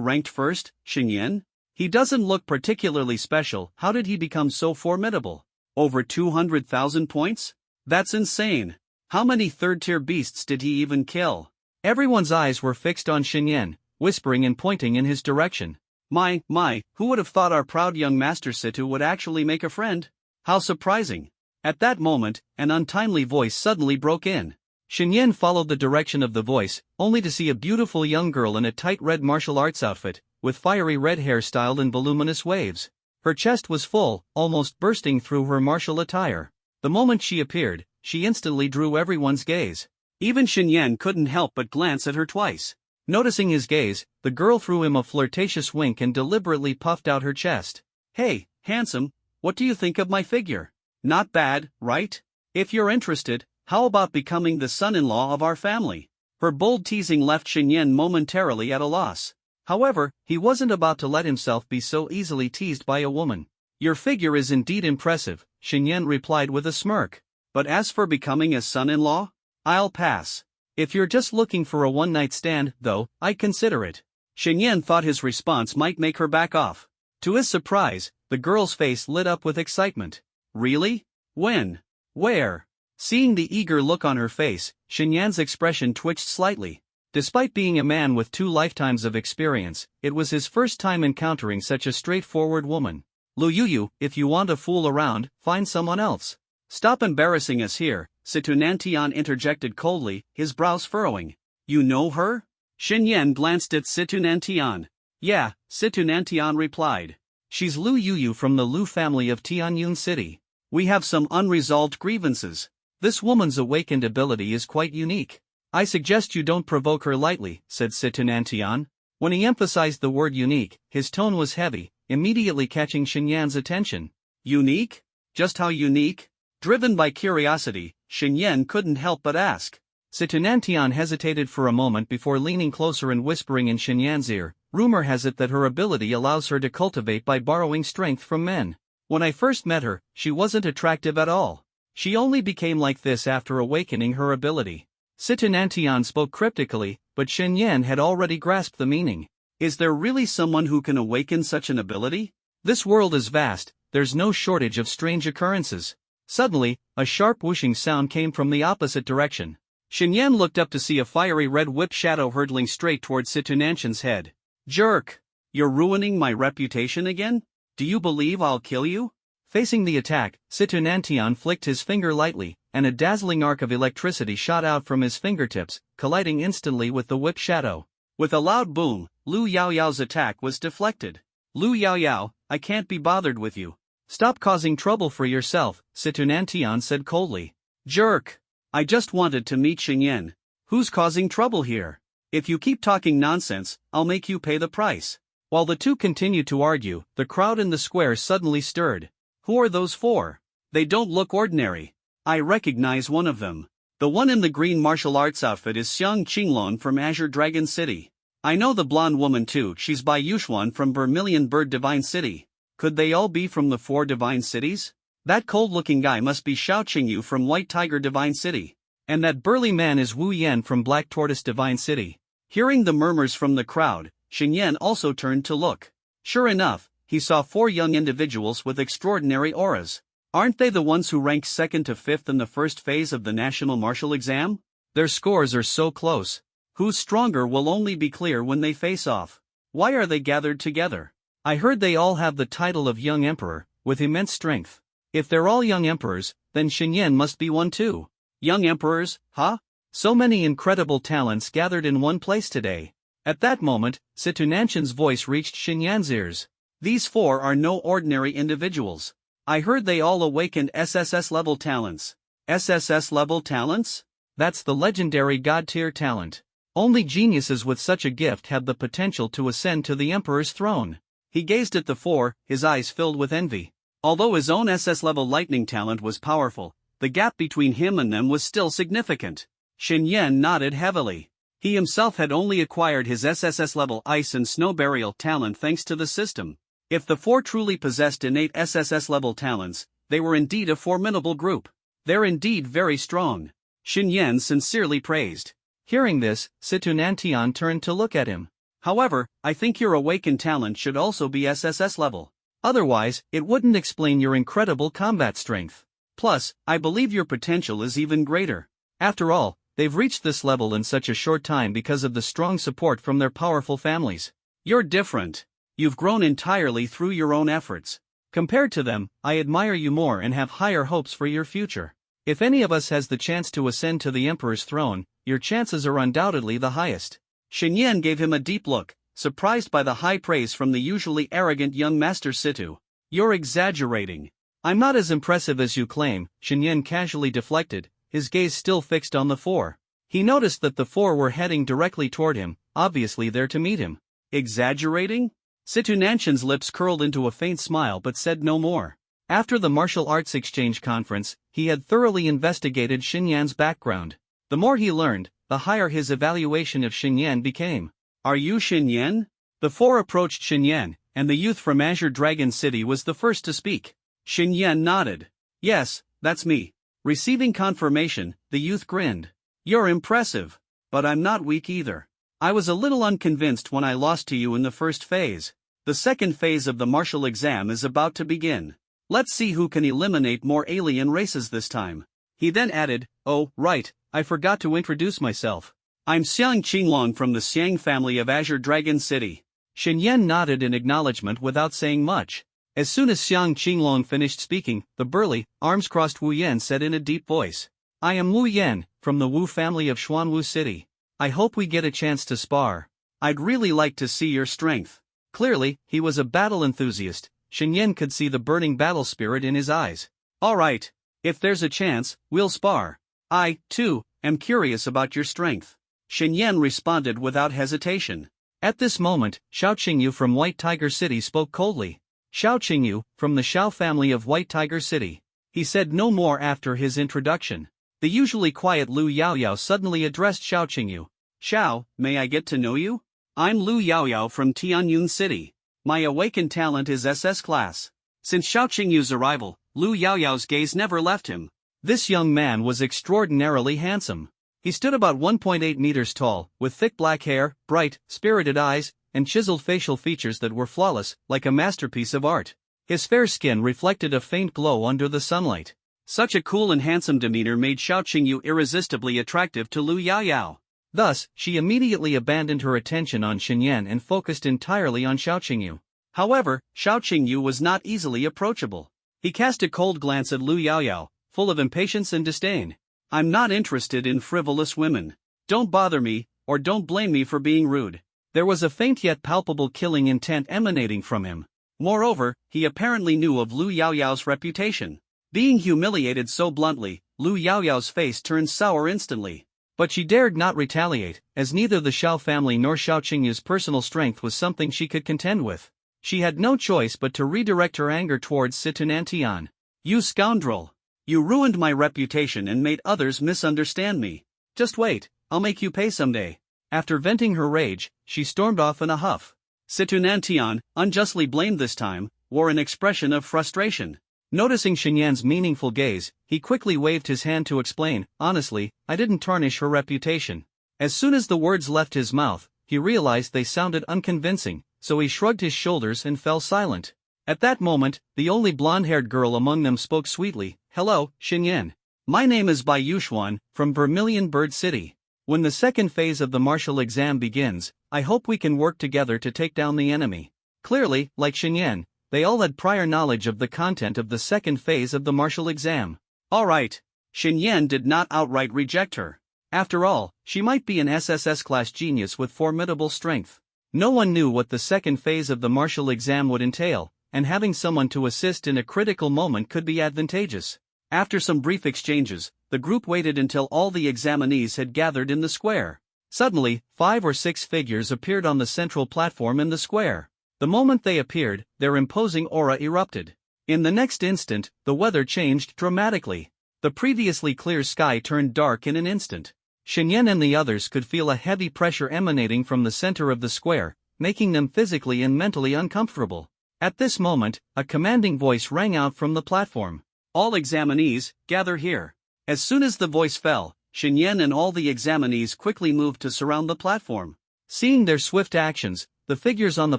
ranked first, Shen? He doesn't look particularly special. How did he become so formidable? Over 200,000 points? That's insane. How many third-tier beasts did he even kill? Everyone's eyes were fixed on Xinyan, whispering and pointing in his direction. My, who would have thought our proud young Master Situ would actually make a friend? How surprising. At that moment, an untimely voice suddenly broke in. Xinyan followed the direction of the voice, only to see a beautiful young girl in a tight red martial arts outfit, with fiery red hair styled in voluminous waves. Her chest was full, almost bursting through her martial attire. The moment she appeared, she instantly drew everyone's gaze. Even Xinyan couldn't help but glance at her twice. Noticing his gaze, the girl threw him a flirtatious wink and deliberately puffed out her chest. Hey, handsome, what do you think of my figure? Not bad, right? If you're interested, how about becoming the son-in-law of our family? Her bold teasing left Xinyan momentarily at a loss. However, he wasn't about to let himself be so easily teased by a woman. Your figure is indeed impressive, Xinyan replied with a smirk. But as for becoming a son-in-law? I'll pass. If you're just looking for a one-night stand, though, I'd consider it. Xinyan thought his response might make her back off. To his surprise, the girl's face lit up with excitement. Really? When? Where? Seeing the eager look on her face, Xinyan's expression twitched slightly. Despite being a man with 2 lifetimes of experience, it was his first time encountering such a straightforward woman. Lu Yuyu, if you want to fool around, find someone else. Stop embarrassing us here, Situ Nantian interjected coldly, his brows furrowing. You know her? Xinyan glanced at Situ Nantian. Yeah, Situ Nantian replied. She's Lu Yuyu from the Lu family of Tianyun City. We have some unresolved grievances. This woman's awakened ability is quite unique. I suggest you don't provoke her lightly, said Situ Nantian. When he emphasized the word unique, his tone was heavy, immediately catching Xinyan's attention. Unique? Just how unique? Driven by curiosity, Xinyan couldn't help but ask. Situ Nantian hesitated for a moment before leaning closer and whispering in Xinyan's ear, rumor has it that her ability allows her to cultivate by borrowing strength from men. When I first met her, she wasn't attractive at all. She only became like this after awakening her ability. Situ Nantian spoke cryptically, but Xinyan had already grasped the meaning. Is there really someone who can awaken such an ability? This world is vast, there's no shortage of strange occurrences. Suddenly, a sharp whooshing sound came from the opposite direction. Xinyan looked up to see a fiery red whip shadow hurtling straight towards Situ Nantian's head. Jerk! You're ruining my reputation again? Do you believe I'll kill you? Facing the attack, Situ Nantian flicked his finger lightly, and a dazzling arc of electricity shot out from his fingertips, colliding instantly with the whip shadow. With a loud boom, Lu Yaoyao's attack was deflected. Lu Yaoyao, I can't be bothered with you. Stop causing trouble for yourself, Situ Nantian said coldly. Jerk! I just wanted to meet Xinyan. Who's causing trouble here? If you keep talking nonsense, I'll make you pay the price. While the two continued to argue, the crowd in the square suddenly stirred. Who are those 4? They don't look ordinary. I recognize one of them. The one in the green martial arts outfit is Xiang Qinglong from Azure Dragon City. I know the blonde woman too, she's Bai Yuxuan from Vermilion Bird Divine City. Could they all be from the 4 divine cities? That cold-looking guy must be Xiao Qingyu from White Tiger Divine City. And that burly man is Wu Yan from Black Tortoise Divine City. Hearing the murmurs from the crowd, Xinyan also turned to look. Sure enough, he saw 4 young individuals with extraordinary auras. Aren't they the ones who ranked 2nd to 5th in the first phase of the National Martial Exam? Their scores are so close. Who's stronger will only be clear when they face off. Why are they gathered together? I heard they all have the title of Young Emperor, with immense strength. If they're all young emperors, then Xinyan must be one too. Young emperors, huh? So many incredible talents gathered in one place today. At that moment, Situ Nantian's voice reached Xinyan's ears. These 4 are no ordinary individuals. I heard they all awakened SSS-level talents. SSS-level talents? That's the legendary god-tier talent. Only geniuses with such a gift have the potential to ascend to the Emperor's throne. He gazed at the 4, his eyes filled with envy. Although his own SS-level lightning talent was powerful, the gap between him and them was still significant. Xinyan nodded heavily. He himself had only acquired his SSS-level ice and snow burial talent thanks to the system. If the 4 truly possessed innate SSS-level talents, they were indeed a formidable group. They're indeed very strong. Xinyan sincerely praised. Hearing this, Situ Nantian turned to look at him. However, I think your awakened talent should also be SSS level. Otherwise, it wouldn't explain your incredible combat strength. Plus, I believe your potential is even greater. After all, they've reached this level in such a short time because of the strong support from their powerful families. You're different. You've grown entirely through your own efforts. Compared to them, I admire you more and have higher hopes for your future. If any of us has the chance to ascend to the emperor's throne, your chances are undoubtedly the highest. Xinyan gave him a deep look, surprised by the high praise from the usually arrogant young Master Situ. You're exaggerating. I'm not as impressive as you claim, Xinyan casually deflected, his gaze still fixed on the four. He noticed that the four were heading directly toward him, obviously there to meet him. Exaggerating? Situ Nanshan's lips curled into a faint smile but said no more. After the martial arts exchange conference, he had thoroughly investigated Xinyan's background. The more he learned, the higher his evaluation of Xinyan became. Are you Xinyan? The four approached Xinyan, and the youth from Azure Dragon City was the first to speak. Xinyan nodded. Yes, that's me. Receiving confirmation, the youth grinned. You're impressive. But I'm not weak either. I was a little unconvinced when I lost to you in the first phase. The second phase of the martial exam is about to begin. Let's see who can eliminate more alien races this time. He then added, oh, right, I forgot to introduce myself. I'm Xiang Qinglong from the Xiang family of Azure Dragon City. Xinyan nodded in acknowledgement without saying much. As soon as Xiang Qinglong finished speaking, the burly, arms-crossed Wu Yan said in a deep voice. I am Wu Yan, from the Wu family of Xuanwu City. I hope we get a chance to spar. I'd really like to see your strength. Clearly, he was a battle enthusiast. Xinyan could see the burning battle spirit in his eyes. All right. If there's a chance, we'll spar. I, too, am curious about your strength. Xinyan responded without hesitation. At this moment, Xiao Qingyu from White Tiger City spoke coldly. Xiao Qingyu, from the Xiao family of White Tiger City. He said no more after his introduction. The usually quiet Lu Yaoyao suddenly addressed Xiao Qingyu. Xiao, may I get to know you? I'm Lu Yaoyao from Tianyun City. My awakened talent is SS class. Since Xiao Qingyu's arrival, Lu Yaoyao's gaze never left him. This young man was extraordinarily handsome. He stood about 1.8 meters tall, with thick black hair, bright, spirited eyes, and chiseled facial features that were flawless, like a masterpiece of art. His fair skin reflected a faint glow under the sunlight. Such a cool and handsome demeanor made Xiao Qingyu irresistibly attractive to Lu Yaoyao. Thus, she immediately abandoned her attention on Xinyan and focused entirely on Xiao Qingyu. However, Xiao Qingyu was not easily approachable. He cast a cold glance at Lu Yaoyao, full of impatience and disdain. I'm not interested in frivolous women. Don't bother me, or don't blame me for being rude. There was a faint yet palpable killing intent emanating from him. Moreover, he apparently knew of Lu Yaoyao's reputation. Being humiliated so bluntly, Lu Yaoyao's face turned sour instantly. But she dared not retaliate, as neither the Xiao family nor Xiao Qingyu's personal strength was something she could contend with. She had no choice but to redirect her anger towards Situnantian. You scoundrel! You ruined my reputation and made others misunderstand me. Just wait, I'll make you pay someday. After venting her rage, she stormed off in a huff. Situnantian, unjustly blamed this time, wore an expression of frustration. Noticing Xinyan's meaningful gaze, he quickly waved his hand to explain, honestly, I didn't tarnish her reputation. As soon as the words left his mouth, he realized they sounded unconvincing, so he shrugged his shoulders and fell silent. At that moment, the only blonde-haired girl among them spoke sweetly, Hello, Xinyan. My name is Bai Yuxuan, from Vermilion Bird City. When the second phase of the martial exam begins, I hope we can work together to take down the enemy. Clearly, like Xinyan, they all had prior knowledge of the content of the second phase of the martial exam. Alright. Xinyan did not outright reject her. After all, she might be an SSS class genius with formidable strength. No one knew what the second phase of the martial exam would entail, and having someone to assist in a critical moment could be advantageous. After some brief exchanges, the group waited until all the examinees had gathered in the square. Suddenly, 5 or 6 figures appeared on the central platform in the square. The moment they appeared, their imposing aura erupted. In the next instant, the weather changed dramatically. The previously clear sky turned dark in an instant. Xinyan and the others could feel a heavy pressure emanating from the center of the square, making them physically and mentally uncomfortable. At this moment, a commanding voice rang out from the platform. All examinees, gather here. As soon as the voice fell, Xinyan and all the examinees quickly moved to surround the platform. Seeing their swift actions, the figures on the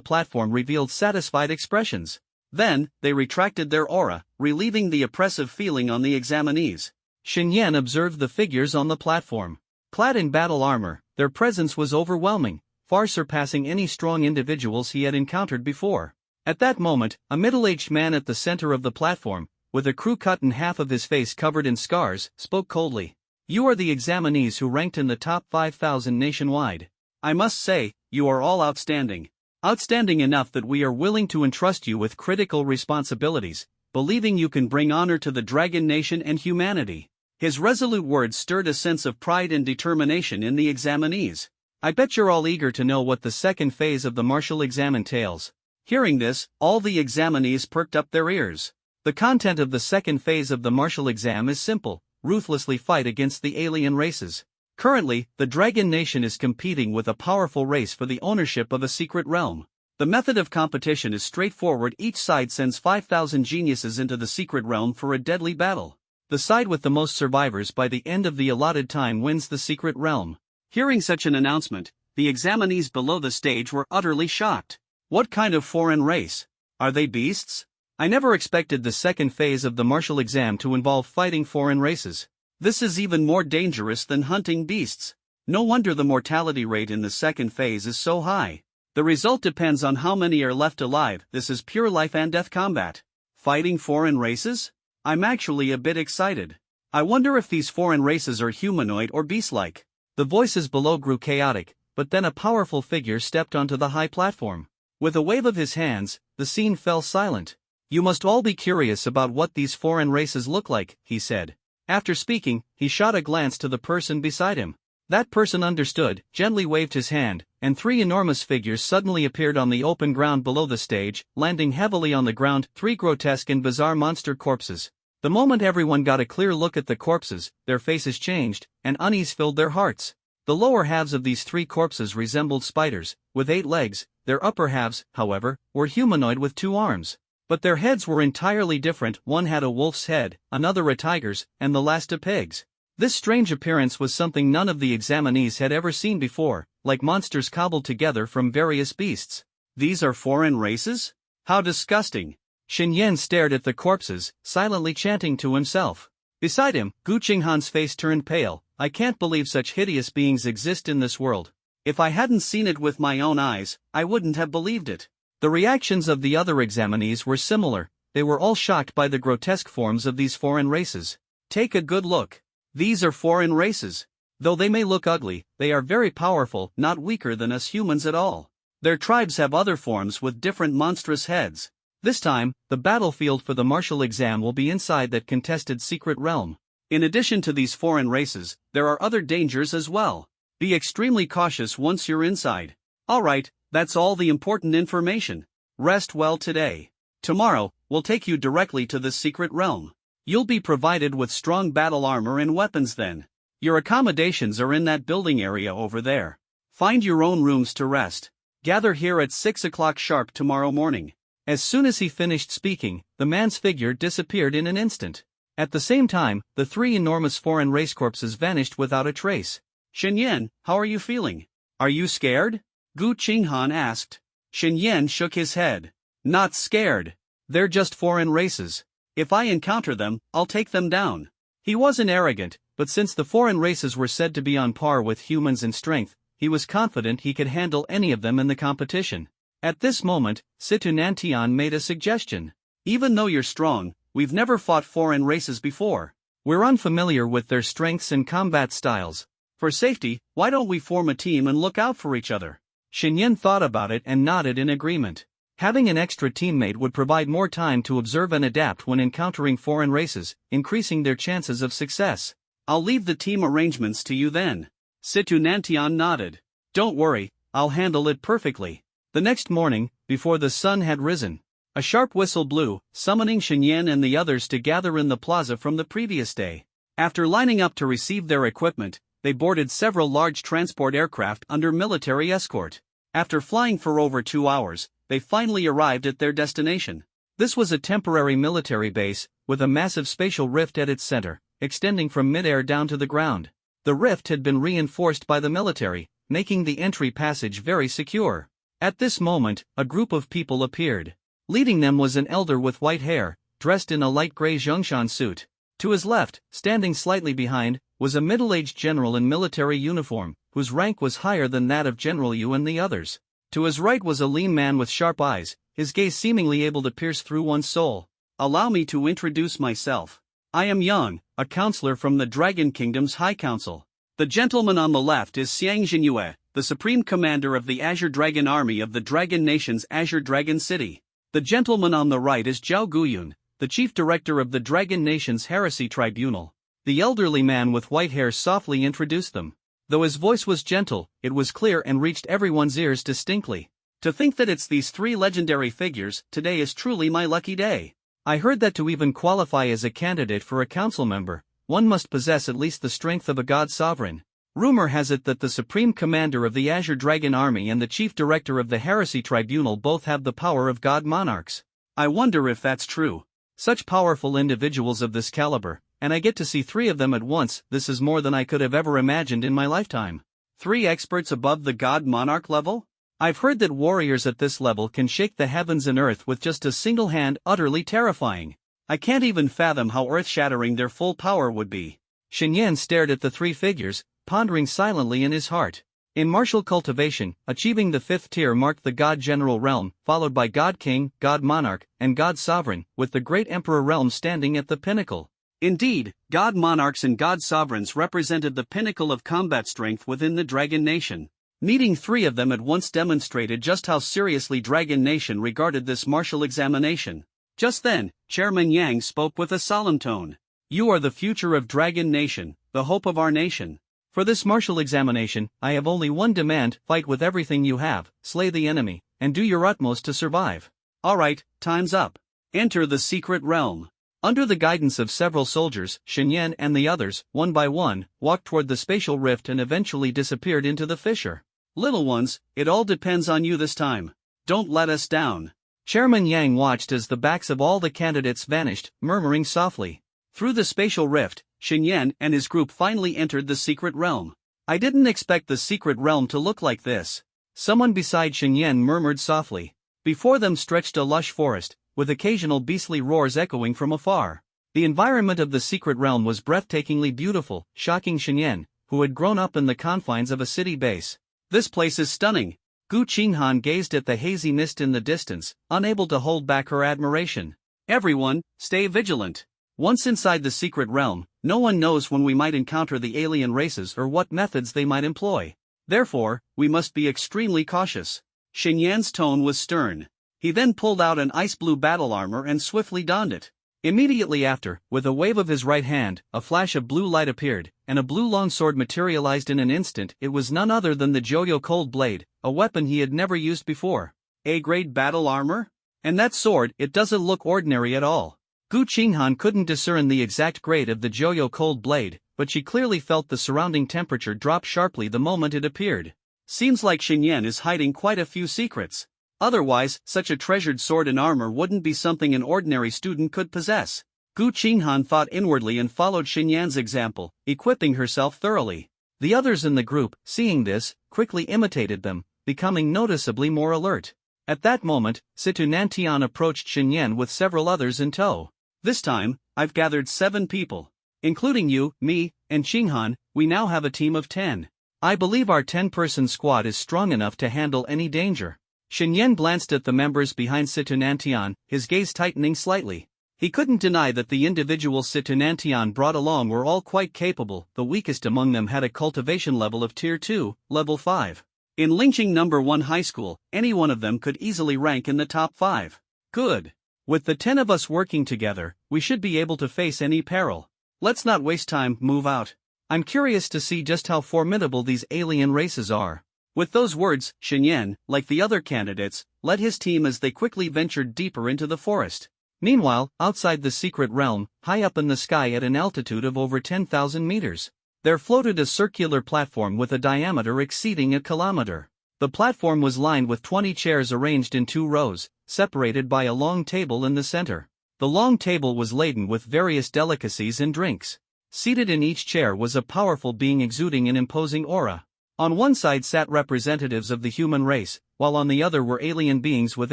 platform revealed satisfied expressions. Then, they retracted their aura, relieving the oppressive feeling on the examinees. Shen Yan observed the figures on the platform. Clad in battle armor, their presence was overwhelming, far surpassing any strong individuals he had encountered before. At that moment, a middle-aged man at the center of the platform, with a crew cut in half of his face covered in scars, spoke coldly. "You are the examinees who ranked in the top 5,000 nationwide. I must say, you are all outstanding. Outstanding enough that we are willing to entrust you with critical responsibilities, believing you can bring honor to the Dragon Nation and humanity." His resolute words stirred a sense of pride and determination in the examinees. "I bet you're all eager to know what the second phase of the martial exam entails." Hearing this, all the examinees perked up their ears. The content of the second phase of the martial exam is simple: ruthlessly fight against the alien races. Currently, the Dragon Nation is competing with a powerful race for the ownership of a secret realm. The method of competition is straightforward: each side sends 5,000 geniuses into the secret realm for a deadly battle. The side with the most survivors by the end of the allotted time wins the secret realm. Hearing such an announcement, the examinees below the stage were utterly shocked. What kind of foreign race? Are they beasts? I never expected the second phase of the martial exam to involve fighting foreign races. This is even more dangerous than hunting beasts. No wonder the mortality rate in the second phase is so high. The result depends on how many are left alive. This is pure life and death combat. Fighting foreign races? I'm actually a bit excited. I wonder if these foreign races are humanoid or beast-like. The voices below grew chaotic, but then a powerful figure stepped onto the high platform. With a wave of his hands, the scene fell silent. "You must all be curious about what these foreign races look like," he said. After speaking, he shot a glance to the person beside him. That person understood, gently waved his hand, and three enormous figures suddenly appeared on the open ground below the stage, landing heavily on the ground, three grotesque and bizarre monster corpses. The moment everyone got a clear look at the corpses, their faces changed, and unease filled their hearts. The lower halves of these three corpses resembled spiders, with 8 legs. Their upper halves, however, were humanoid with 2 arms. But their heads were entirely different: one had a wolf's head, another a tiger's, and the last a pig's. This strange appearance was something none of the examinees had ever seen before, like monsters cobbled together from various beasts. These are foreign races? How disgusting! Shen Yan stared at the corpses, silently chanting to himself. Beside him, Gu Qinghan's face turned pale. "I can't believe such hideous beings exist in this world. If I hadn't seen it with my own eyes, I wouldn't have believed it." The reactions of the other examinees were similar. They were all shocked by the grotesque forms of these foreign races. Take a good look. These are foreign races. Though they may look ugly, they are very powerful, not weaker than us humans at all. Their tribes have other forms with different monstrous heads. This time, the battlefield for the martial exam will be inside that contested secret realm. In addition to these foreign races, there are other dangers as well. Be extremely cautious once you're inside. Alright, that's all the important information. Rest well today. Tomorrow, we'll take you directly to the secret realm. You'll be provided with strong battle armor and weapons then. Your accommodations are in that building area over there. Find your own rooms to rest. Gather here at 6 o'clock sharp tomorrow morning. As soon as he finished speaking, the man's figure disappeared in an instant. At the same time, the 3 enormous foreign race corpses vanished without a trace. "Shen Yan, how are you feeling? Are you scared?" Gu Qinghan asked. Shen Yan shook his head. "Not scared. They're just foreign races. If I encounter them, I'll take them down." He wasn't arrogant, but since the foreign races were said to be on par with humans in strength, he was confident he could handle any of them in the competition. At this moment, Situ Nantian made a suggestion. "Even though you're strong, we've never fought foreign races before. We're unfamiliar with their strengths and combat styles. For safety, why don't we form a team and look out for each other?" Shen Yan thought about it and nodded in agreement. Having an extra teammate would provide more time to observe and adapt when encountering foreign races, increasing their chances of success. "I'll leave the team arrangements to you then." Situ Nantian nodded. "Don't worry, I'll handle it perfectly." The next morning, before the sun had risen, a sharp whistle blew, summoning Shen Yan and the others to gather in the plaza from the previous day. After lining up to receive their equipment, they boarded several large transport aircraft under military escort. After flying for over 2 hours, they finally arrived at their destination. This was a temporary military base, with a massive spatial rift at its center, extending from mid-air down to the ground. The rift had been reinforced by the military, making the entry passage very secure. At this moment, a group of people appeared. Leading them was an elder with white hair, dressed in a light gray Zhongshan suit. To his left, standing slightly behind, was a middle-aged general in military uniform, whose rank was higher than that of General Yu and the others. To his right was a lean man with sharp eyes, his gaze seemingly able to pierce through one's soul. Allow me to introduce myself. I am Yang, a counselor from the Dragon Kingdom's High Council. The gentleman on the left is Xiang Jinyue, the supreme commander of the Azure Dragon Army of the Dragon Nation's Azure Dragon City. The gentleman on the right is Zhao Guyun, the chief director of the Dragon Nation's Heresy Tribunal. The elderly man with white hair softly introduced them. Though his voice was gentle, it was clear and reached everyone's ears distinctly. To think that it's these three legendary figures, today is truly my lucky day. I heard that to even qualify as a candidate for a council member, one must possess at least the strength of a god sovereign. Rumor has it that the supreme commander of the Azure Dragon Army and the chief director of the Heresy Tribunal both have the power of god monarchs. I wonder if that's true. Such powerful individuals of this caliber, and I get to see three of them at once. This is more than I could have ever imagined in my lifetime. 3 experts above the god monarch level? I've heard that warriors at this level can shake the heavens and earth with just a single hand, utterly terrifying. I can't even fathom how earth-shattering their full power would be. Xinyan stared at the 3 figures, pondering silently in his heart. In martial cultivation, achieving the 5th tier marked the God General realm, followed by God King, God Monarch, and God Sovereign, with the Great Emperor realm standing at the pinnacle. Indeed, God Monarchs and God Sovereigns represented the pinnacle of combat strength within the Dragon Nation. Meeting 3 of them at once demonstrated just how seriously Dragon Nation regarded this martial examination. Just then, Chairman Yang spoke with a solemn tone. You are the future of Dragon Nation, the hope of our nation. For this martial examination, I have only one demand: fight with everything you have, slay the enemy, and do your utmost to survive. Alright, time's up. Enter the secret realm. Under the guidance of several soldiers, Xinyan and the others, one by one, walked toward the spatial rift and eventually disappeared into the fissure. Little ones, it all depends on you this time. Don't let us down. Chairman Yang watched as the backs of all the candidates vanished, murmuring softly. Through the spatial rift, Xinyan and his group finally entered the secret realm. I didn't expect the secret realm to look like this. Someone beside Xinyan murmured softly. Before them stretched a lush forest, with occasional beastly roars echoing from afar. The environment of the secret realm was breathtakingly beautiful, shocking Xinyan, who had grown up in the confines of a city base. This place is stunning. Gu Qinghan gazed at the hazy mist in the distance, unable to hold back her admiration. Everyone, stay vigilant. Once inside the secret realm, no one knows when we might encounter the alien races or what methods they might employ. Therefore, we must be extremely cautious. Xinyan's tone was stern. He then pulled out an ice-blue battle armor and swiftly donned it. Immediately after, with a wave of his right hand, a flash of blue light appeared, and a blue longsword materialized in an instant. It was none other than the Joyo Cold Blade, a weapon he had never used before. A-grade battle armor? And that sword, it doesn't look ordinary at all. Gu Qinghan couldn't discern the exact grade of the Joyo Cold Blade, but she clearly felt the surrounding temperature drop sharply the moment it appeared. Seems like Xinyan is hiding quite a few secrets. Otherwise, such a treasured sword and armor wouldn't be something an ordinary student could possess. Gu Qinghan thought inwardly and followed Xinyan's example, equipping herself thoroughly. The others in the group, seeing this, quickly imitated them, becoming noticeably more alert. At that moment, Situ Nantian approached Xinyan with several others in tow. This time, I've gathered 7 people. Including you, me, and Qinghan, we now have a team of 10. I believe our 10-person squad is strong enough to handle any danger. Xinyan glanced at the members behind Situ Nantian, his gaze tightening slightly. He couldn't deny that the individuals Situ Nantian brought along were all quite capable. The weakest among them had a cultivation level of Tier 2, Level 5. In Lingqing No. 1 High School, any one of them could easily rank in the top 5. Good. With the 10 of us working together, we should be able to face any peril. Let's not waste time, move out. I'm curious to see just how formidable these alien races are. With those words, Xinyan, like the other candidates, led his team as they quickly ventured deeper into the forest. Meanwhile, outside the secret realm, high up in the sky at an altitude of over 10,000 meters, there floated a circular platform with a diameter exceeding a kilometer. The platform was lined with 20 chairs arranged in 2 rows, separated by a long table in the center. The long table was laden with various delicacies and drinks. Seated in each chair was a powerful being exuding an imposing aura. On one side sat representatives of the human race, while on the other were alien beings with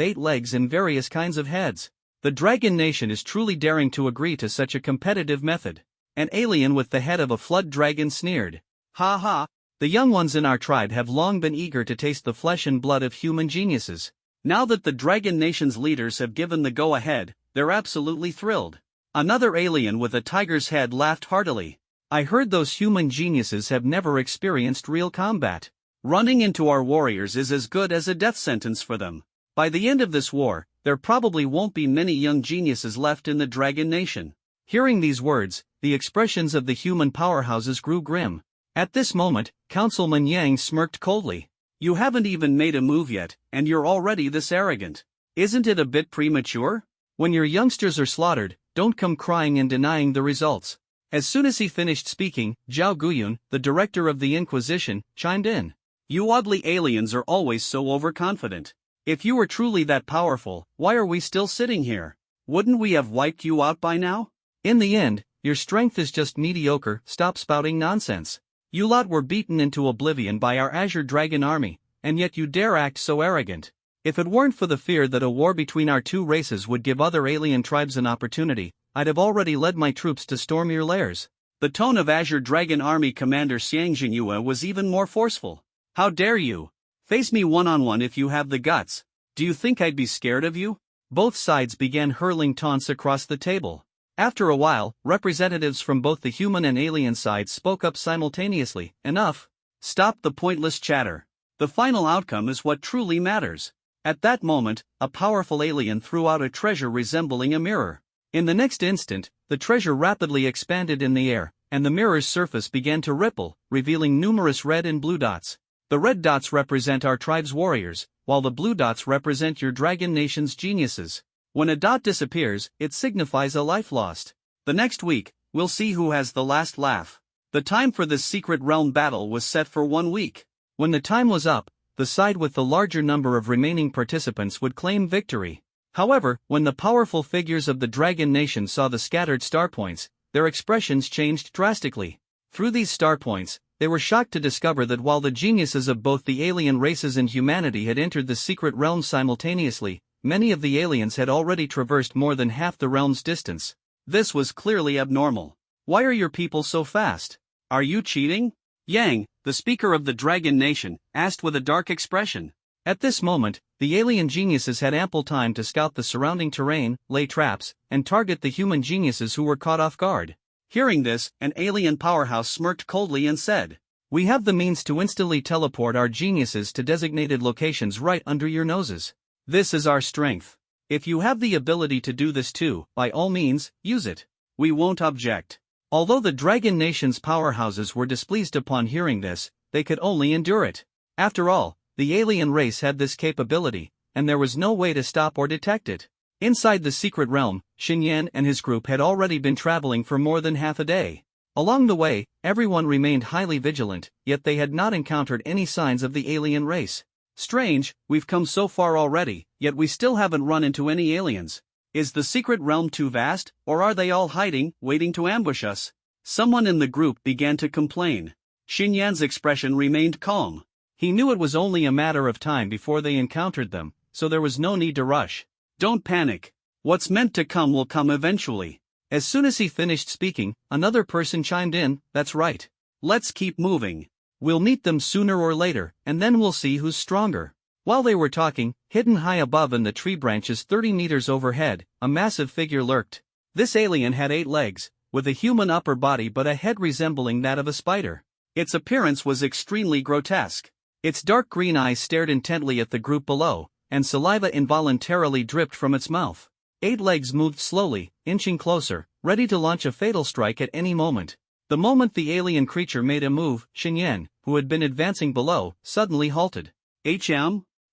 8 legs and various kinds of heads. The Dragon Nation is truly daring to agree to such a competitive method. An alien with the head of a flood dragon sneered. Ha ha! The young ones in our tribe have long been eager to taste the flesh and blood of human geniuses. Now that the Dragon Nation's leaders have given the go-ahead, they're absolutely thrilled. Another alien with a tiger's head laughed heartily. I heard those human geniuses have never experienced real combat. Running into our warriors is as good as a death sentence for them. By the end of this war, there probably won't be many young geniuses left in the Dragon Nation. Hearing these words, the expressions of the human powerhouses grew grim. At this moment, Councilman Yang smirked coldly. You haven't even made a move yet, and you're already this arrogant. Isn't it a bit premature? When your youngsters are slaughtered, don't come crying and denying the results. As soon as he finished speaking, Zhao Guyun, the director of the Inquisition, chimed in. You oddly aliens are always so overconfident. If you were truly that powerful, why are we still sitting here? Wouldn't we have wiped you out by now? In the end, your strength is just mediocre. Stop spouting nonsense. You lot were beaten into oblivion by our Azure Dragon army, and yet you dare act so arrogant. If it weren't for the fear that a war between our two races would give other alien tribes an opportunity, I'd have already led my troops to storm your lairs. The tone of Azure Dragon Army Commander Xiang Jingyue was even more forceful. How dare you? Face me one-on-one if you have the guts. Do you think I'd be scared of you? Both sides began hurling taunts across the table. After a while, representatives from both the human and alien sides spoke up simultaneously. Enough. Stop the pointless chatter. The final outcome is what truly matters. At that moment, a powerful alien threw out a treasure resembling a mirror. In the next instant, the treasure rapidly expanded in the air, and the mirror's surface began to ripple, revealing numerous red and blue dots. The red dots represent our tribe's warriors, while the blue dots represent your Dragon Nation's geniuses. When a dot disappears, it signifies a life lost. The next week, we'll see who has the last laugh. The time for this secret realm battle was set for 1 week. When the time was up, the side with the larger number of remaining participants would claim victory. However, when the powerful figures of the Dragon Nation saw the scattered star points, their expressions changed drastically. Through these star points, they were shocked to discover that while the geniuses of both the alien races and humanity had entered the secret realm simultaneously, many of the aliens had already traversed more than half the realm's distance. This was clearly abnormal. Why are your people so fast? Are you cheating? Yang, the speaker of the Dragon Nation, asked with a dark expression. At this moment, the alien geniuses had ample time to scout the surrounding terrain, lay traps, and target the human geniuses who were caught off guard. Hearing this, an alien powerhouse smirked coldly and said, We have the means to instantly teleport our geniuses to designated locations right under your noses. This is our strength. If you have the ability to do this too, by all means, use it. We won't object. Although the Dragon Nation's powerhouses were displeased upon hearing this, they could only endure it. After all, the alien race had this capability, and there was no way to stop or detect it. Inside the secret realm, Xinyan and his group had already been traveling for more than half a day. Along the way, everyone remained highly vigilant, yet they had not encountered any signs of the alien race. Strange, we've come so far already, yet we still haven't run into any aliens. Is the secret realm too vast, or are they all hiding, waiting to ambush us? Someone in the group began to complain. Xinyan's expression remained calm. He knew it was only a matter of time before they encountered them, so there was no need to rush. Don't panic. What's meant to come will come eventually. As soon as he finished speaking, another person chimed in, That's right. Let's keep moving. We'll meet them sooner or later, and then we'll see who's stronger. While they were talking, hidden high above in the tree branches 30 meters overhead, a massive figure lurked. This alien had 8 legs, with a human upper body but a head resembling that of a spider. Its appearance was extremely grotesque. Its dark green eyes stared intently at the group below, and saliva involuntarily dripped from its mouth. 8 legs moved slowly, inching closer, ready to launch a fatal strike at any moment. The moment the alien creature made a move, Xinyan, who had been advancing below, suddenly halted.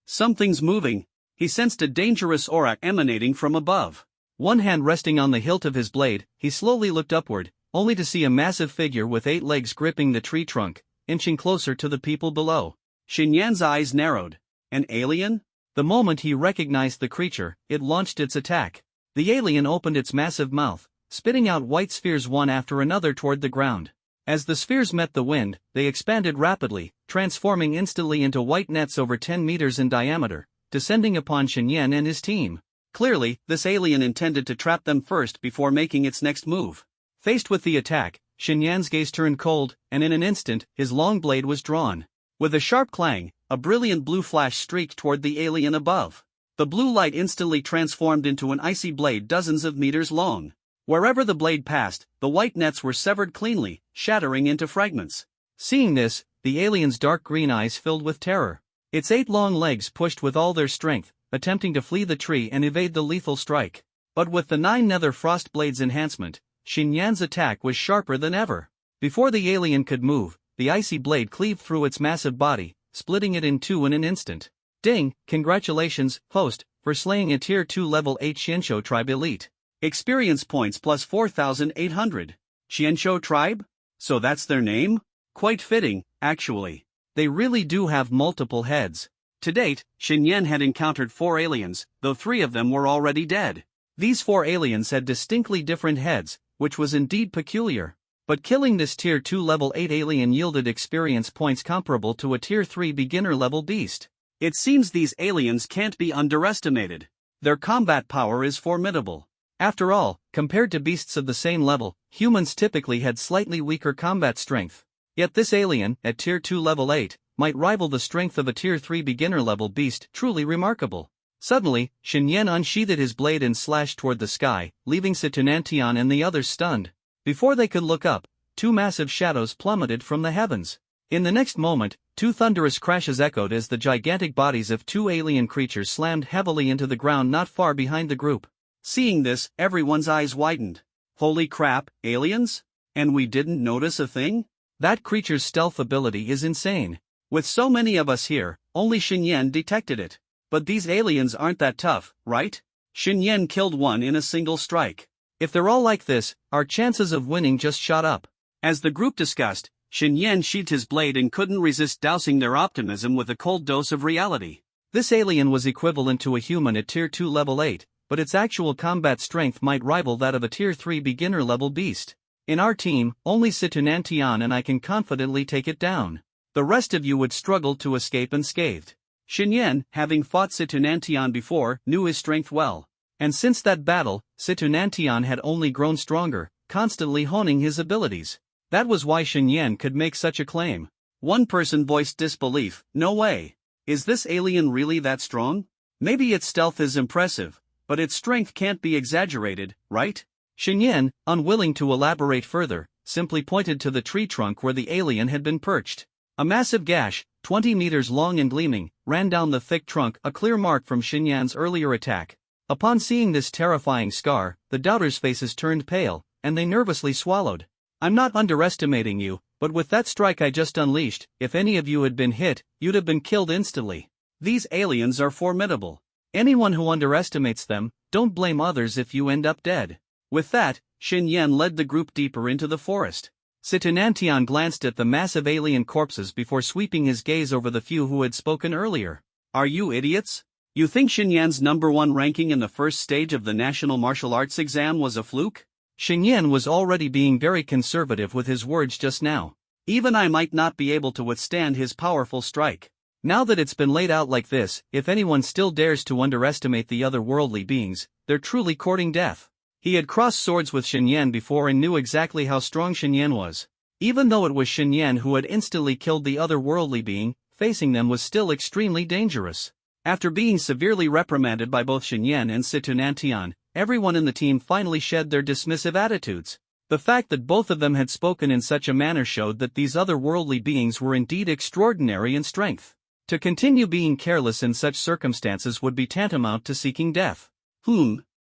Something's moving. He sensed a dangerous aura emanating from above. One hand resting on the hilt of his blade, he slowly looked upward, only to see a massive figure with 8 legs gripping the tree trunk, inching closer to the people below. Xinyan's eyes narrowed. An alien? The moment he recognized the creature, it launched its attack. The alien opened its massive mouth, spitting out white spheres one after another toward the ground. As the spheres met the wind, they expanded rapidly, transforming instantly into white nets over 10 meters in diameter, descending upon Shen and his team. Clearly, this alien intended to trap them first before making its next move. Faced with the attack, Shen Yan's gaze turned cold, and in an instant, his long blade was drawn. With a sharp clang, a brilliant blue flash streaked toward the alien above. The blue light instantly transformed into an icy blade dozens of meters long. Wherever the blade passed, the white nets were severed cleanly, shattering into fragments. Seeing this, the alien's dark green eyes filled with terror. Its 8 long legs pushed with all their strength, attempting to flee the tree and evade the lethal strike. But with the 9 nether frost blades enhancement, Shen Yan's attack was sharper than ever. Before the alien could move, the icy blade cleaved through its massive body, splitting it in two in an instant. Ding, congratulations, host, for slaying a tier 2 level 8 Xianshou tribe elite. Experience points plus 4,800. Xianshou tribe? So that's their name? Quite fitting, actually. They really do have multiple heads. To date, Shen Yan had encountered 4 aliens, though 3 of them were already dead. These 4 aliens had distinctly different heads, which was indeed peculiar. But killing this tier 2 level 8 alien yielded experience points comparable to a tier 3 beginner level beast. It seems these aliens can't be underestimated. Their combat power is formidable. After all, compared to beasts of the same level, humans typically had slightly weaker combat strength. Yet this alien, at tier 2 level 8, might rival the strength of a tier 3 beginner level beast, truly remarkable. Suddenly, Shen Yan unsheathed his blade and slashed toward the sky, leaving Situnantian and the others stunned. Before they could look up, 2 massive shadows plummeted from the heavens. In the next moment, 2 thunderous crashes echoed as the gigantic bodies of 2 alien creatures slammed heavily into the ground not far behind the group. Seeing this, everyone's eyes widened. Holy crap, aliens? And we didn't notice a thing? That creature's stealth ability is insane. With so many of us here, only Shen Yan detected it. But these aliens aren't that tough, right? Shen Yan killed one in a single strike. If they're all like this, our chances of winning just shot up. As the group discussed, Shen Yan sheathed his blade and couldn't resist dousing their optimism with a cold dose of reality. This alien was equivalent to a human at tier 2 level 8, but its actual combat strength might rival that of a tier 3 beginner level beast. In our team, only Situnantian and I can confidently take it down. The rest of you would struggle to escape unscathed. Shen Yan, having fought Situnantian before, knew his strength well. And since that battle, Situnantian had only grown stronger, constantly honing his abilities. That was why Shen Yan could make such a claim. One person voiced disbelief, no way. Is this alien really that strong? Maybe its stealth is impressive, but its strength can't be exaggerated, right? Shen Yan, unwilling to elaborate further, simply pointed to the tree trunk where the alien had been perched. A massive gash, 20 meters long and gleaming, ran down the thick trunk, a clear mark from Shen Yan's earlier attack. Upon seeing this terrifying scar, the doubters' faces turned pale, and they nervously swallowed. I'm not underestimating you, but with that strike I just unleashed, if any of you had been hit, you'd have been killed instantly. These aliens are formidable. Anyone who underestimates them, don't blame others if you end up dead. With that, Shen Yan led the group deeper into the forest. Situnantian glanced at the massive alien corpses before sweeping his gaze over the few who had spoken earlier. Are you idiots? You think Shen Yan's #1 ranking in the first stage of the National Martial Arts exam was a fluke? Shen Yan was already being very conservative with his words just now. Even I might not be able to withstand his powerful strike. Now that it's been laid out like this, if anyone still dares to underestimate the otherworldly beings, they're truly courting death. He had crossed swords with Shen Yan before and knew exactly how strong Shen Yan was. Even though it was Shen Yan who had instantly killed the otherworldly being, facing them was still extremely dangerous. After being severely reprimanded by both Shen Yan and Situnantian, everyone in the team finally shed their dismissive attitudes. The fact that both of them had spoken in such a manner showed that these otherworldly beings were indeed extraordinary in strength. To continue being careless in such circumstances would be tantamount to seeking death.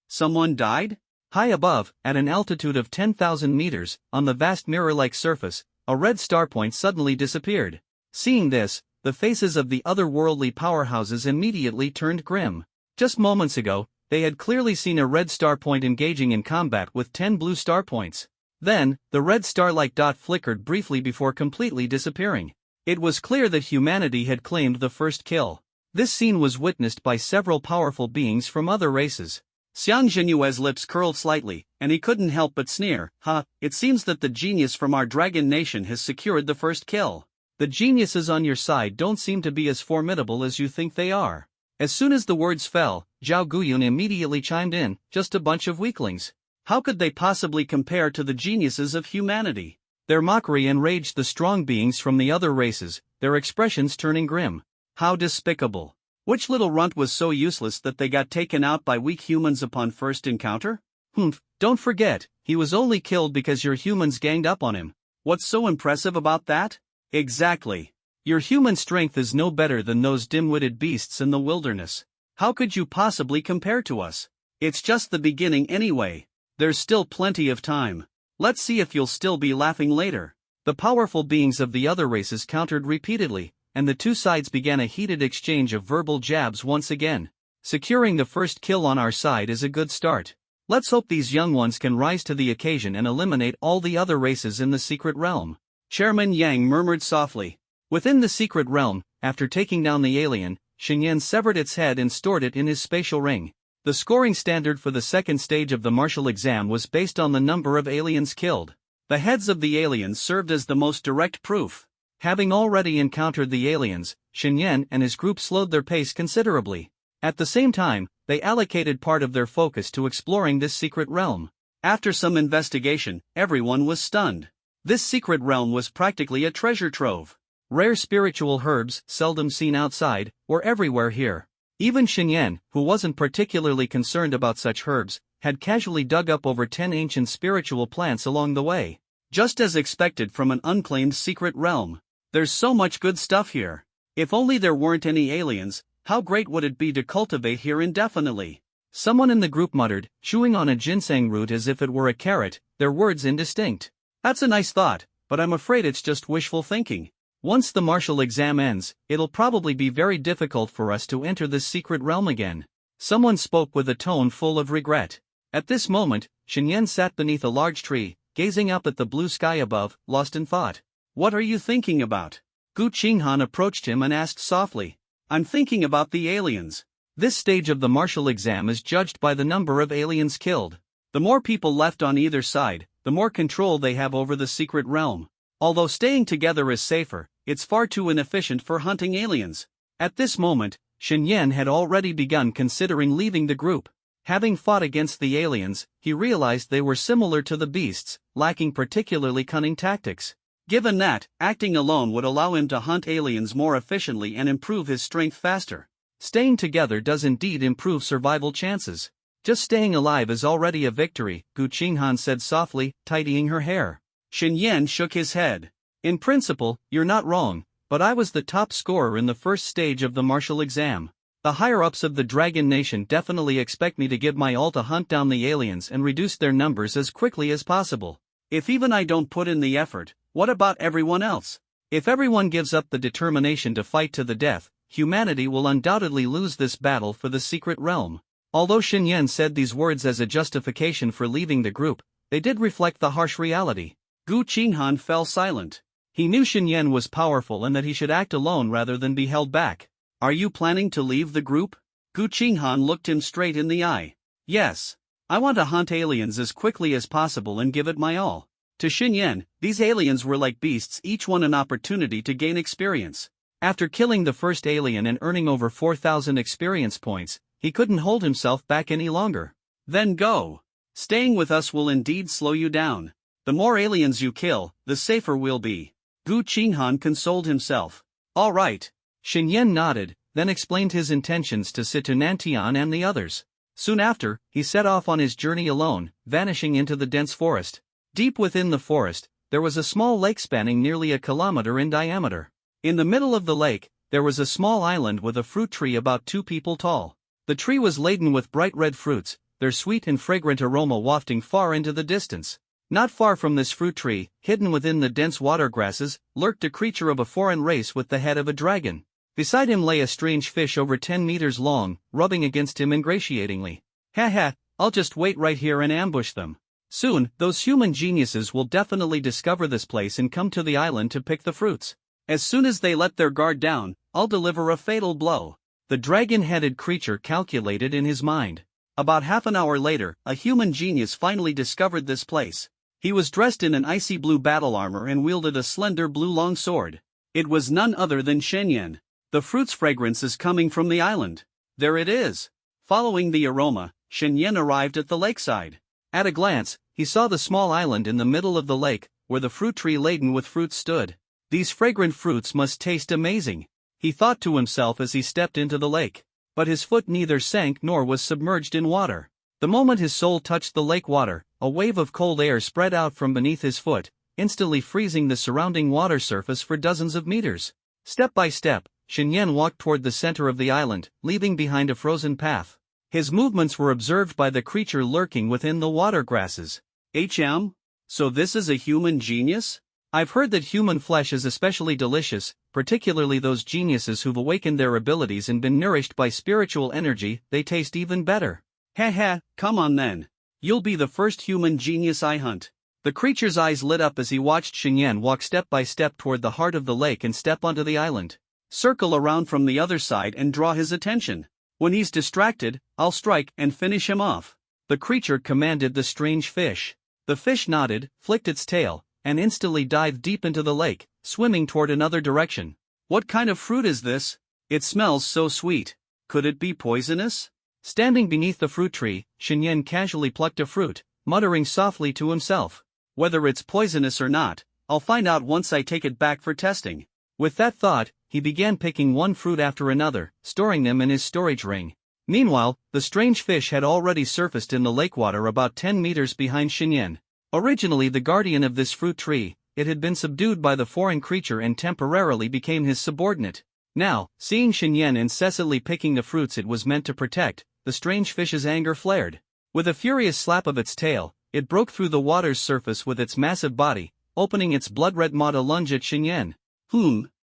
Someone died? High above, at an altitude of 10,000 meters, on the vast mirror-like surface, a red star point suddenly disappeared. Seeing this, the faces of the otherworldly powerhouses immediately turned grim. Just moments ago, they had clearly seen a red star point engaging in combat with 10 blue star points. Then, the red star-like dot flickered briefly before completely disappearing. It was clear that humanity had claimed the first kill. This scene was witnessed by several powerful beings from other races. Xiang Jinyue's lips curled slightly, and he couldn't help but sneer. It seems that the genius from our dragon nation has secured the first kill. The geniuses on your side don't seem to be as formidable as you think they are. As soon as the words fell, Zhao Guyun immediately chimed in, just a bunch of weaklings. How could they possibly compare to the geniuses of humanity? Their mockery enraged the strong beings from the other races, their expressions turning grim. How despicable. Which little runt was so useless that they got taken out by weak humans upon first encounter? Don't forget, he was only killed because your humans ganged up on him. What's so impressive about that? Exactly. Your human strength is no better than those dim-witted beasts in the wilderness. How could you possibly compare to us? It's just the beginning anyway. There's still plenty of time. Let's see if you'll still be laughing later. The powerful beings of the other races countered repeatedly, and the two sides began a heated exchange of verbal jabs once again. Securing the first kill on our side is a good start. Let's hope these young ones can rise to the occasion and eliminate all the other races in the secret realm. Chairman Yang murmured softly. Within the secret realm, after taking down the alien, Xingyan severed its head and stored it in his spatial ring. The scoring standard for the second stage of the martial exam was based on the number of aliens killed. The heads of the aliens served as the most direct proof. Having already encountered the aliens, Xingyan and his group slowed their pace considerably. At the same time, they allocated part of their focus to exploring this secret realm. After some investigation, everyone was stunned. This secret realm was practically a treasure trove. Rare spiritual herbs, seldom seen outside, were everywhere here. Even Xingyan, who wasn't particularly concerned about such herbs, had casually dug up over 10 ancient spiritual plants along the way. Just as expected from an unclaimed secret realm. There's so much good stuff here. If only there weren't any aliens, how great would it be to cultivate here indefinitely? Someone in the group muttered, chewing on a ginseng root as if it were a carrot, their words indistinct. That's a nice thought, but I'm afraid it's just wishful thinking. Once the martial exam ends, it'll probably be very difficult for us to enter this secret realm again. Someone spoke with a tone full of regret. At this moment, Xingyan sat beneath a large tree, gazing up at the blue sky above, lost in thought. What are you thinking about? Gu Qinghan approached him and asked softly. I'm thinking about the aliens. This stage of the martial exam is judged by the number of aliens killed. The more people left on either side, the more control they have over the secret realm. Although staying together is safer, it's far too inefficient for hunting aliens. At this moment, Xingyan had already begun considering leaving the group. Having fought against the aliens, he realized they were similar to the beasts, lacking particularly cunning tactics. Given that, acting alone would allow him to hunt aliens more efficiently and improve his strength faster. Staying together does indeed improve survival chances. Just staying alive is already a victory, Gu Qinghan said softly, tidying her hair. Xingyan shook his head. In principle, you're not wrong, but I was the top scorer in the first stage of the martial exam. The higher-ups of the Dragon Nation definitely expect me to give my all to hunt down the aliens and reduce their numbers as quickly as possible. If even I don't put in the effort, what about everyone else? If everyone gives up the determination to fight to the death, humanity will undoubtedly lose this battle for the secret realm. Although Xingyan said these words as a justification for leaving the group, they did reflect the harsh reality. Gu Qinghan fell silent. He knew Xingyan was powerful and that he should act alone rather than be held back. Are you planning to leave the group? Gu Qinghan looked him straight in the eye. Yes. I want to hunt aliens as quickly as possible and give it my all. To Xingyan, these aliens were like beasts, each one an opportunity to gain experience. After killing the first alien and earning over 4,000 experience points, he couldn't hold himself back any longer. Then go. Staying with us will indeed slow you down. The more aliens you kill, the safer we'll be. Gu Qinghan consoled himself. All right. Xingyan nodded, then explained his intentions to Situ Nantian and the others. Soon after, he set off on his journey alone, vanishing into the dense forest. Deep within the forest, there was a small lake spanning nearly a kilometer in diameter. In the middle of the lake, there was a small island with a fruit tree about 2 people tall. The tree was laden with bright red fruits, their sweet and fragrant aroma wafting far into the distance. Not far from this fruit tree, hidden within the dense water grasses, lurked a creature of a foreign race with the head of a dragon. Beside him lay a strange fish over 10 meters long, rubbing against him ingratiatingly. I'll just wait right here and ambush them. Soon, those human geniuses will definitely discover this place and come to the island to pick the fruits. As soon as they let their guard down, I'll deliver a fatal blow. The dragon-headed creature calculated in his mind. About half an hour later, a human genius finally discovered this place. He was dressed in an icy blue battle armor and wielded a slender blue longsword. It was none other than Shen. The fruit's fragrance is coming from the island. There it is. Following the aroma, Shen arrived at the lakeside. At a glance, he saw the small island in the middle of the lake, where the fruit tree laden with fruits stood. These fragrant fruits must taste amazing, he thought to himself as he stepped into the lake. But his foot neither sank nor was submerged in water. The moment his sole touched the lake water, a wave of cold air spread out from beneath his foot, instantly freezing the surrounding water surface for dozens of meters. Step by step, Shen walked toward the center of the island, leaving behind a frozen path. His movements were observed by the creature lurking within the water grasses. So this is a human genius? I've heard that human flesh is especially delicious, particularly those geniuses who've awakened their abilities and been nourished by spiritual energy, they taste even better. Come on then. You'll be the first human genius I hunt. The creature's eyes lit up as he watched Shen walk step by step toward the heart of the lake and step onto the island. Circle around from the other side and draw his attention. When he's distracted, I'll strike and finish him off. The creature commanded the strange fish. The fish nodded, flicked its tail, and instantly dived deep into the lake, swimming toward another direction. What kind of fruit is this? It smells so sweet. Could it be poisonous? Standing beneath the fruit tree, Shen casually plucked a fruit, muttering softly to himself. Whether it's poisonous or not, I'll find out once I take it back for testing. With that thought, he began picking one fruit after another, storing them in his storage ring. Meanwhile, the strange fish had already surfaced in the lake water about 10 meters behind Shen. Originally the guardian of this fruit tree, it had been subdued by the foreign creature and temporarily became his subordinate. Now, seeing Shen incessantly picking the fruits it was meant to protect, the strange fish's anger flared. With a furious slap of its tail, it broke through the water's surface with its massive body, opening its blood-red maw to lunge at Shen.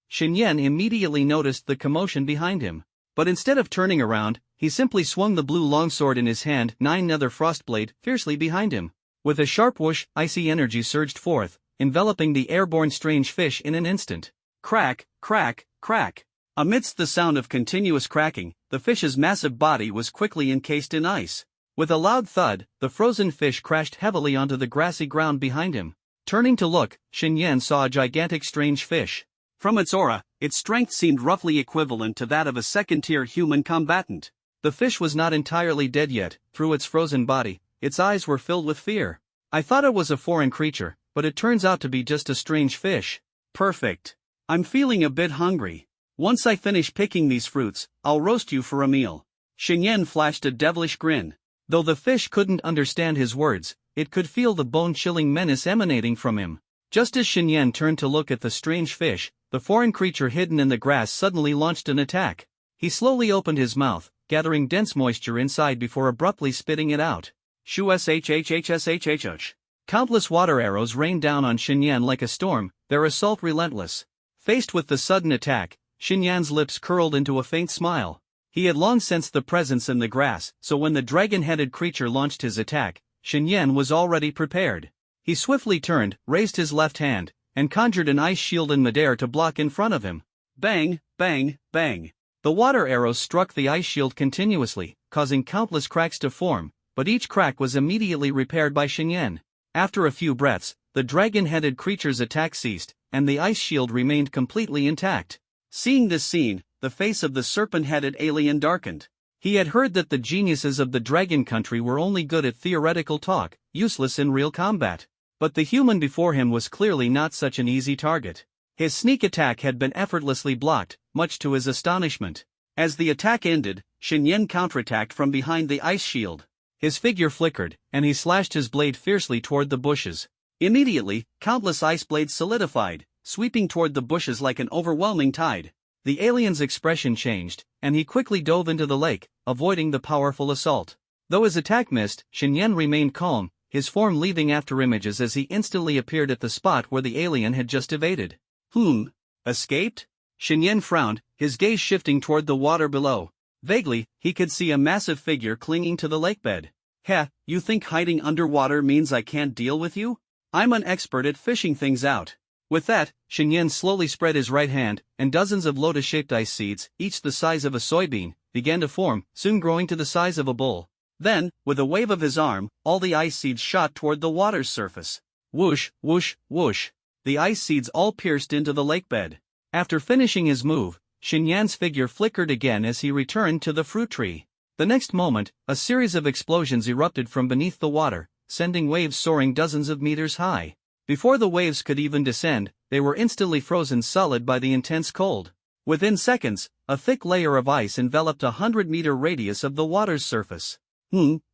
Shen immediately noticed the commotion behind him. But instead of turning around, he simply swung the blue longsword in his hand, another frostblade, fiercely behind him. With a sharp whoosh, icy energy surged forth, enveloping the airborne strange fish in an instant. Crack, crack, crack. Amidst the sound of continuous cracking, the fish's massive body was quickly encased in ice. With a loud thud, the frozen fish crashed heavily onto the grassy ground behind him. Turning to look, Shen saw a gigantic strange fish. From its aura, its strength seemed roughly equivalent to that of a second-tier human combatant. The fish was not entirely dead yet. Through its frozen body, its eyes were filled with fear. I thought it was a foreign creature, but it turns out to be just a strange fish. Perfect. I'm feeling a bit hungry. Once I finish picking these fruits, I'll roast you for a meal. Shen flashed a devilish grin. Though the fish couldn't understand his words, it could feel the bone-chilling menace emanating from him. Just as Shen turned to look at the strange fish, the foreign creature hidden in the grass suddenly launched an attack. He slowly opened his mouth, gathering dense moisture inside before abruptly spitting it out. Shoo-shh-shh-shh-shh-shh. Countless water arrows rained down on Shen like a storm, their assault relentless. Faced with the sudden attack, Shen's lips curled into a faint smile. He had long sensed the presence in the grass, so when the dragon-headed creature launched his attack, Shen was already prepared. He swiftly turned, raised his left hand, and conjured an ice shield in midair to block in front of him. Bang, bang, bang. The water arrows struck the ice shield continuously, causing countless cracks to form, but each crack was immediately repaired by Shen. After a few breaths, the dragon-headed creature's attack ceased, and the ice shield remained completely intact. Seeing this scene, the face of the serpent-headed alien darkened. He had heard that the geniuses of the dragon country were only good at theoretical talk, useless in real combat. But the human before him was clearly not such an easy target. His sneak attack had been effortlessly blocked, much to his astonishment. As the attack ended, Shen counterattacked from behind the ice shield. His figure flickered, and he slashed his blade fiercely toward the bushes. Immediately, countless ice blades solidified, sweeping toward the bushes like an overwhelming tide. The alien's expression changed, and he quickly dove into the lake, avoiding the powerful assault. Though his attack missed, Shen remained calm, his form leaving after images as he instantly appeared at the spot where the alien had just evaded. Escaped? Shen frowned, his gaze shifting toward the water below. Vaguely, he could see a massive figure clinging to the lakebed. You think hiding underwater means I can't deal with you? I'm an expert at fishing things out. With that, Shen slowly spread his right hand, and dozens of lotus-shaped ice seeds, each the size of a soybean, began to form, soon growing to the size of a bull. Then, with a wave of his arm, all the ice seeds shot toward the water's surface. Whoosh, whoosh, whoosh. The ice seeds all pierced into the lake bed. After finishing his move, Xinyan's figure flickered again as he returned to the fruit tree. The next moment, a series of explosions erupted from beneath the water, sending waves soaring dozens of meters high. Before the waves could even descend, they were instantly frozen solid by the intense cold. Within seconds, a thick layer of ice enveloped a 100-meter radius of the water's surface.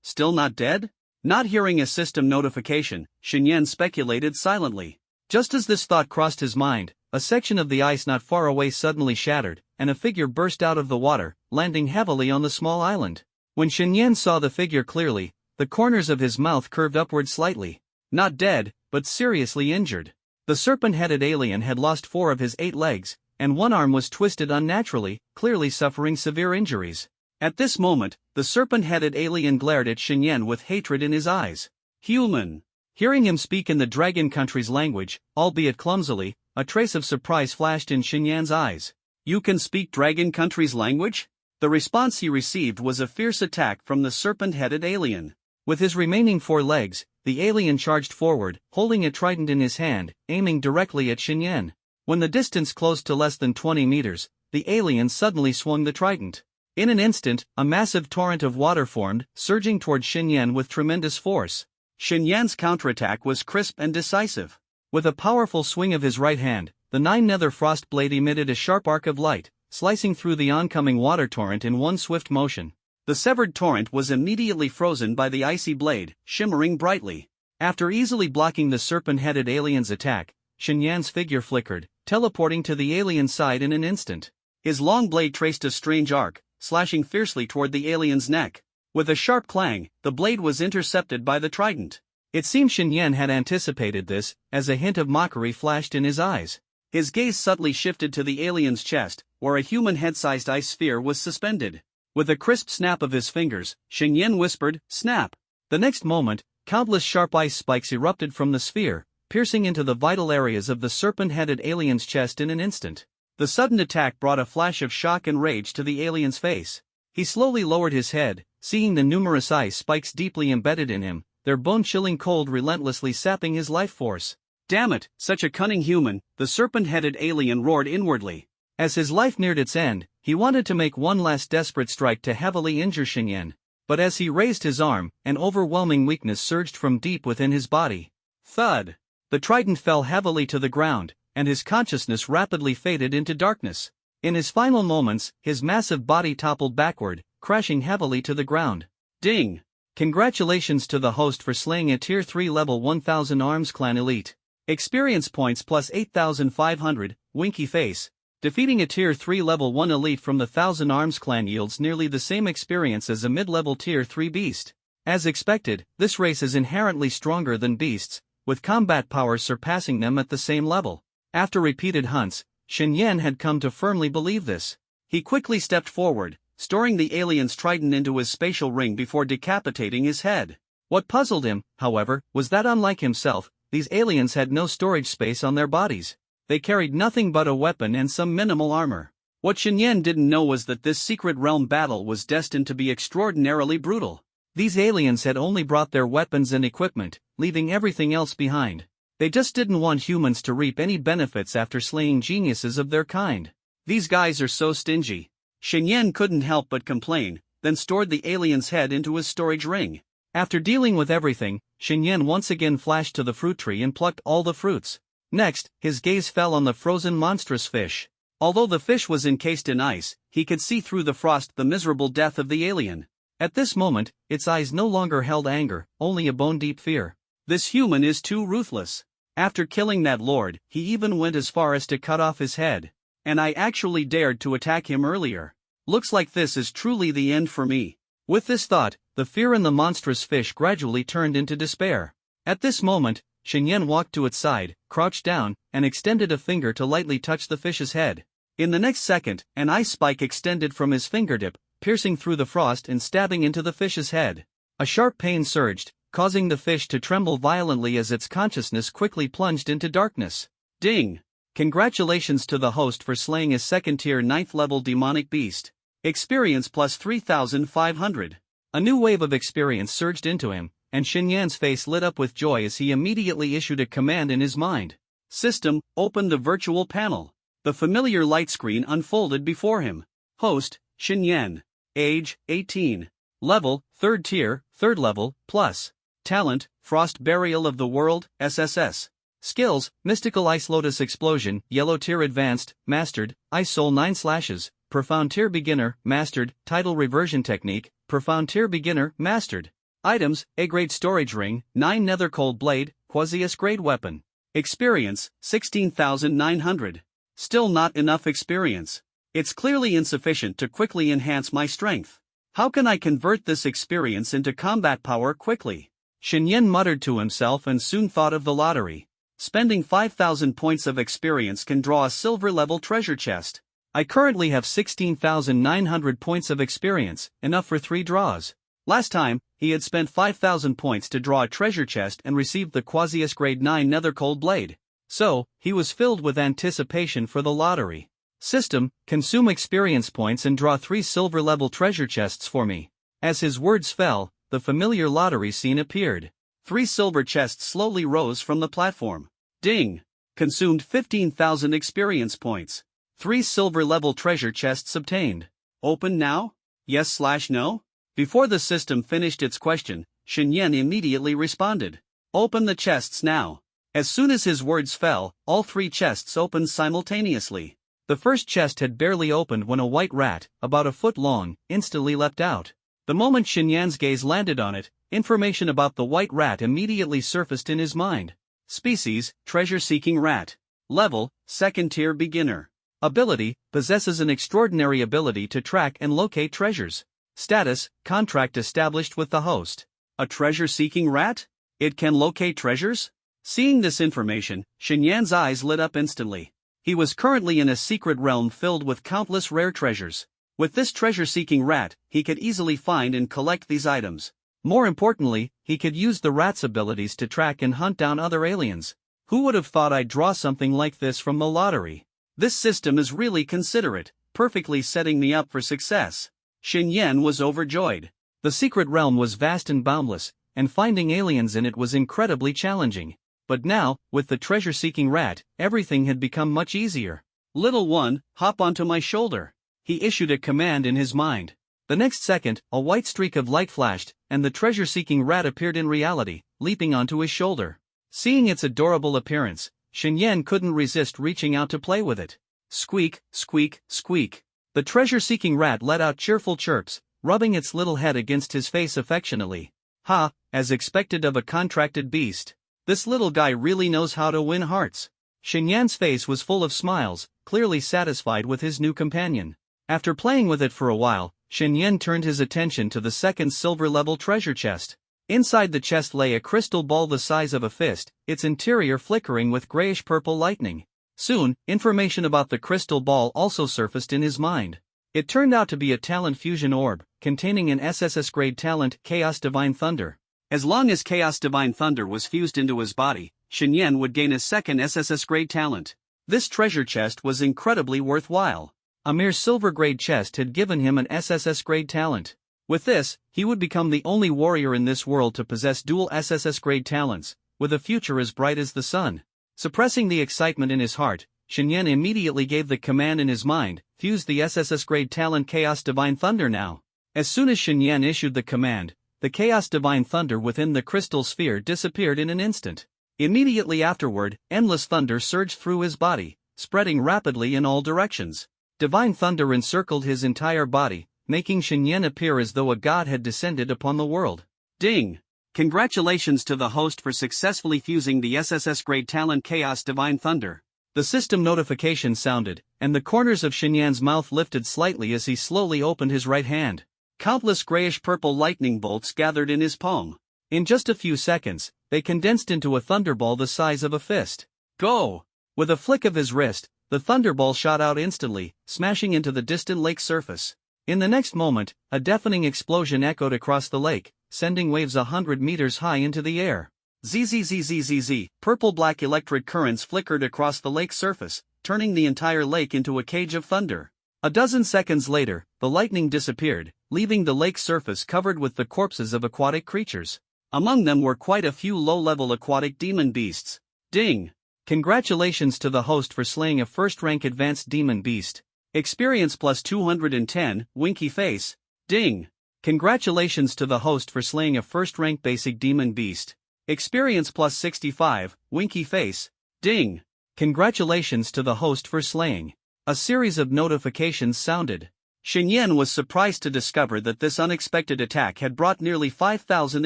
Still not dead? Not hearing a system notification, Xinyan speculated silently. Just as this thought crossed his mind, a section of the ice not far away suddenly shattered, and a figure burst out of the water, landing heavily on the small island. When Xinyan saw the figure clearly, the corners of his mouth curved upward slightly. Not dead, but seriously injured. The serpent-headed alien had lost 4 of his 8 legs, and one arm was twisted unnaturally, clearly suffering severe injuries. At this moment, the serpent-headed alien glared at Xinyan with hatred in his eyes. Human! Hearing him speak in the Dragon Country's language, albeit clumsily, a trace of surprise flashed in Xinyan's eyes. You can speak Dragon Country's language? The response he received was a fierce attack from the serpent-headed alien. With his remaining 4 legs, the alien charged forward, holding a trident in his hand, aiming directly at Xinyan. When the distance closed to less than 20 meters, the alien suddenly swung the trident. In an instant, a massive torrent of water formed, surging toward Xinyan with tremendous force. Xinyan's counterattack was crisp and decisive. With a powerful swing of his right hand, the 9-nether frost blade emitted a sharp arc of light, slicing through the oncoming water torrent in one swift motion. The severed torrent was immediately frozen by the icy blade, shimmering brightly. After easily blocking the serpent-headed alien's attack, Xinyan's figure flickered, teleporting to the alien's side in an instant. His long blade traced a strange arc, slashing fiercely toward the alien's neck. With a sharp clang, the blade was intercepted by the trident. It seemed Xinyan had anticipated this, as a hint of mockery flashed in his eyes. His gaze subtly shifted to the alien's chest, where a human head-sized ice sphere was suspended. With a crisp snap of his fingers, Xinyan whispered, "Snap!" The next moment, countless sharp ice spikes erupted from the sphere, piercing into the vital areas of the serpent-headed alien's chest in an instant. The sudden attack brought a flash of shock and rage to the alien's face. He slowly lowered his head, seeing the numerous ice spikes deeply embedded in him, their bone-chilling cold relentlessly sapping his life force. "Damn it, such a cunning human," the serpent-headed alien roared inwardly. As his life neared its end, he wanted to make one last desperate strike to heavily injure Xinyan. But as he raised his arm, an overwhelming weakness surged from deep within his body. Thud! The trident fell heavily to the ground, and his consciousness rapidly faded into darkness. In his final moments, his massive body toppled backward, crashing heavily to the ground. Ding! Congratulations to the host for slaying a Tier 3 level 1000 Arms Clan Elite. Experience points plus 8,500, winky face. Defeating a Tier 3 level 1 Elite from the 1000 Arms Clan yields nearly the same experience as a mid-level Tier 3 beast. As expected, this race is inherently stronger than beasts, with combat power surpassing them at the same level. After repeated hunts, Xinyan had come to firmly believe this. He quickly stepped forward, storing the alien's trident into his spatial ring before decapitating his head. What puzzled him, however, was that unlike himself, these aliens had no storage space on their bodies. They carried nothing but a weapon and some minimal armor. What Xinyan didn't know was that this secret realm battle was destined to be extraordinarily brutal. These aliens had only brought their weapons and equipment, leaving everything else behind. They just didn't want humans to reap any benefits after slaying geniuses of their kind. These guys are so stingy. Xinyan couldn't help but complain, then stored the alien's head into his storage ring. After dealing with everything, Xinyan once again flashed to the fruit tree and plucked all the fruits. Next, his gaze fell on the frozen monstrous fish. Although the fish was encased in ice, he could see through the frost the miserable death of the alien. At this moment, its eyes no longer held anger, only a bone-deep fear. This human is too ruthless. After killing that lord, he even went as far as to cut off his head. And I actually dared to attack him earlier. Looks like this is truly the end for me. With this thought, the fear in the monstrous fish gradually turned into despair. At this moment, Xinyan walked to its side, crouched down, and extended a finger to lightly touch the fish's head. In the next second, an ice spike extended from his fingertip, piercing through the frost and stabbing into the fish's head. A sharp pain surged, causing the fish to tremble violently as its consciousness quickly plunged into darkness. Ding! Congratulations to the host for slaying a second-tier 9th level demonic beast. Experience plus 3,500. A new wave of experience surged into him, and Xinyan's face lit up with joy as he immediately issued a command in his mind. System, open the virtual panel. The familiar light screen unfolded before him. Host, Xinyan. Age, 18. Level, 3rd tier, 3rd level, plus. Talent, Frost Burial of the World, SSS. Skills, Mystical Ice Lotus Explosion, Yellow Tier Advanced, Mastered, Ice Soul 9 Slashes, Profound Tier Beginner, Mastered, Tidal Reversion Technique, Profound Tier Beginner, Mastered. Items, A-Grade Storage Ring, 9 Nether Cold Blade, Quasius Grade Weapon. Experience, 16,900. Still not enough experience. It's clearly insufficient to quickly enhance my strength. How can I convert this experience into combat power quickly? Xinyan muttered to himself and soon thought of the lottery. Spending 5,000 points of experience can draw a silver-level treasure chest. I currently have 16,900 points of experience, enough for 3 draws. Last time, he had spent 5,000 points to draw a treasure chest and received the Quasius Grade 9 Nether Cold Blade. So, he was filled with anticipation for the lottery. System, consume experience points and draw 3 silver-level treasure chests for me. As his words fell, the familiar lottery scene appeared. 3 silver chests slowly rose from the platform. Ding! Consumed 15,000 experience points. 3 silver-level treasure chests obtained. Open now? Yes/no? Before the system finished its question, Xinyan immediately responded. Open the chests now. As soon as his words fell, all 3 chests opened simultaneously. The first chest had barely opened when a white rat, about a foot long, instantly leapt out. The moment Xinyan's gaze landed on it, information about the white rat immediately surfaced in his mind. Species, treasure-seeking rat. Level, 2nd tier beginner. Ability, possesses an extraordinary ability to track and locate treasures. Status, contract established with the host. A treasure-seeking rat? It can locate treasures? Seeing this information, Xinyan's eyes lit up instantly. He was currently in a secret realm filled with countless rare treasures. With this treasure-seeking rat, he could easily find and collect these items. More importantly, he could use the rat's abilities to track and hunt down other aliens. Who would have thought I'd draw something like this from the lottery? This system is really considerate, perfectly setting me up for success. Xinyan was overjoyed. The secret realm was vast and boundless, and finding aliens in it was incredibly challenging. But now, with the treasure-seeking rat, everything had become much easier. Little one, hop onto my shoulder. He issued a command in his mind. The next second, a white streak of light flashed, and the treasure-seeking rat appeared in reality, leaping onto his shoulder. Seeing its adorable appearance, Xinyan couldn't resist reaching out to play with it. Squeak, squeak, squeak. The treasure-seeking rat let out cheerful chirps, rubbing its little head against his face affectionately. Ha, as expected of a contracted beast. This little guy really knows how to win hearts. Xinyan's face was full of smiles, clearly satisfied with his new companion. After playing with it for a while, Xinyan turned his attention to the second silver-level treasure chest. Inside the chest lay a crystal ball the size of a fist, its interior flickering with grayish-purple lightning. Soon, information about the crystal ball also surfaced in his mind. It turned out to be a talent fusion orb, containing an SSS-grade talent, Chaos Divine Thunder. As long as Chaos Divine Thunder was fused into his body, Xinyan would gain a second SSS-grade talent. This treasure chest was incredibly worthwhile. A mere silver-grade chest had given him an SSS-grade talent. With this, he would become the only warrior in this world to possess dual SSS-grade talents, with a future as bright as the sun. Suppressing the excitement in his heart, Xinyan immediately gave the command in his mind, fuse the SSS-grade talent Chaos Divine Thunder now. As soon as Xinyan issued the command, the Chaos Divine Thunder within the crystal sphere disappeared in an instant. Immediately afterward, endless thunder surged through his body, spreading rapidly in all directions. Divine thunder encircled his entire body, making Xinyan appear as though a god had descended upon the world. Ding! Congratulations to the host for successfully fusing the SSS-grade talent Chaos Divine Thunder. The system notification sounded, and the corners of Xinyan's mouth lifted slightly as he slowly opened his right hand. Countless grayish-purple lightning bolts gathered in his palm. In just a few seconds, they condensed into a thunderball the size of a fist. Go! With a flick of his wrist, the thunderball shot out instantly, smashing into the distant lake surface. In the next moment, a deafening explosion echoed across the lake, sending waves 100 meters high into the air. Zzzzzzz, purple-black electric currents flickered across the lake's surface, turning the entire lake into a cage of thunder. A dozen seconds later, the lightning disappeared, leaving the lake surface covered with the corpses of aquatic creatures. Among them were quite a few low-level aquatic demon beasts. Ding! Congratulations to the host for slaying a first-rank advanced demon beast. Experience plus 210, winky face. Ding! Congratulations to the host for slaying a first-rank basic demon beast. Experience plus 65, winky face. Ding! Congratulations to the host for slaying. A series of notifications sounded. Xinyan was surprised to discover that this unexpected attack had brought nearly 5,000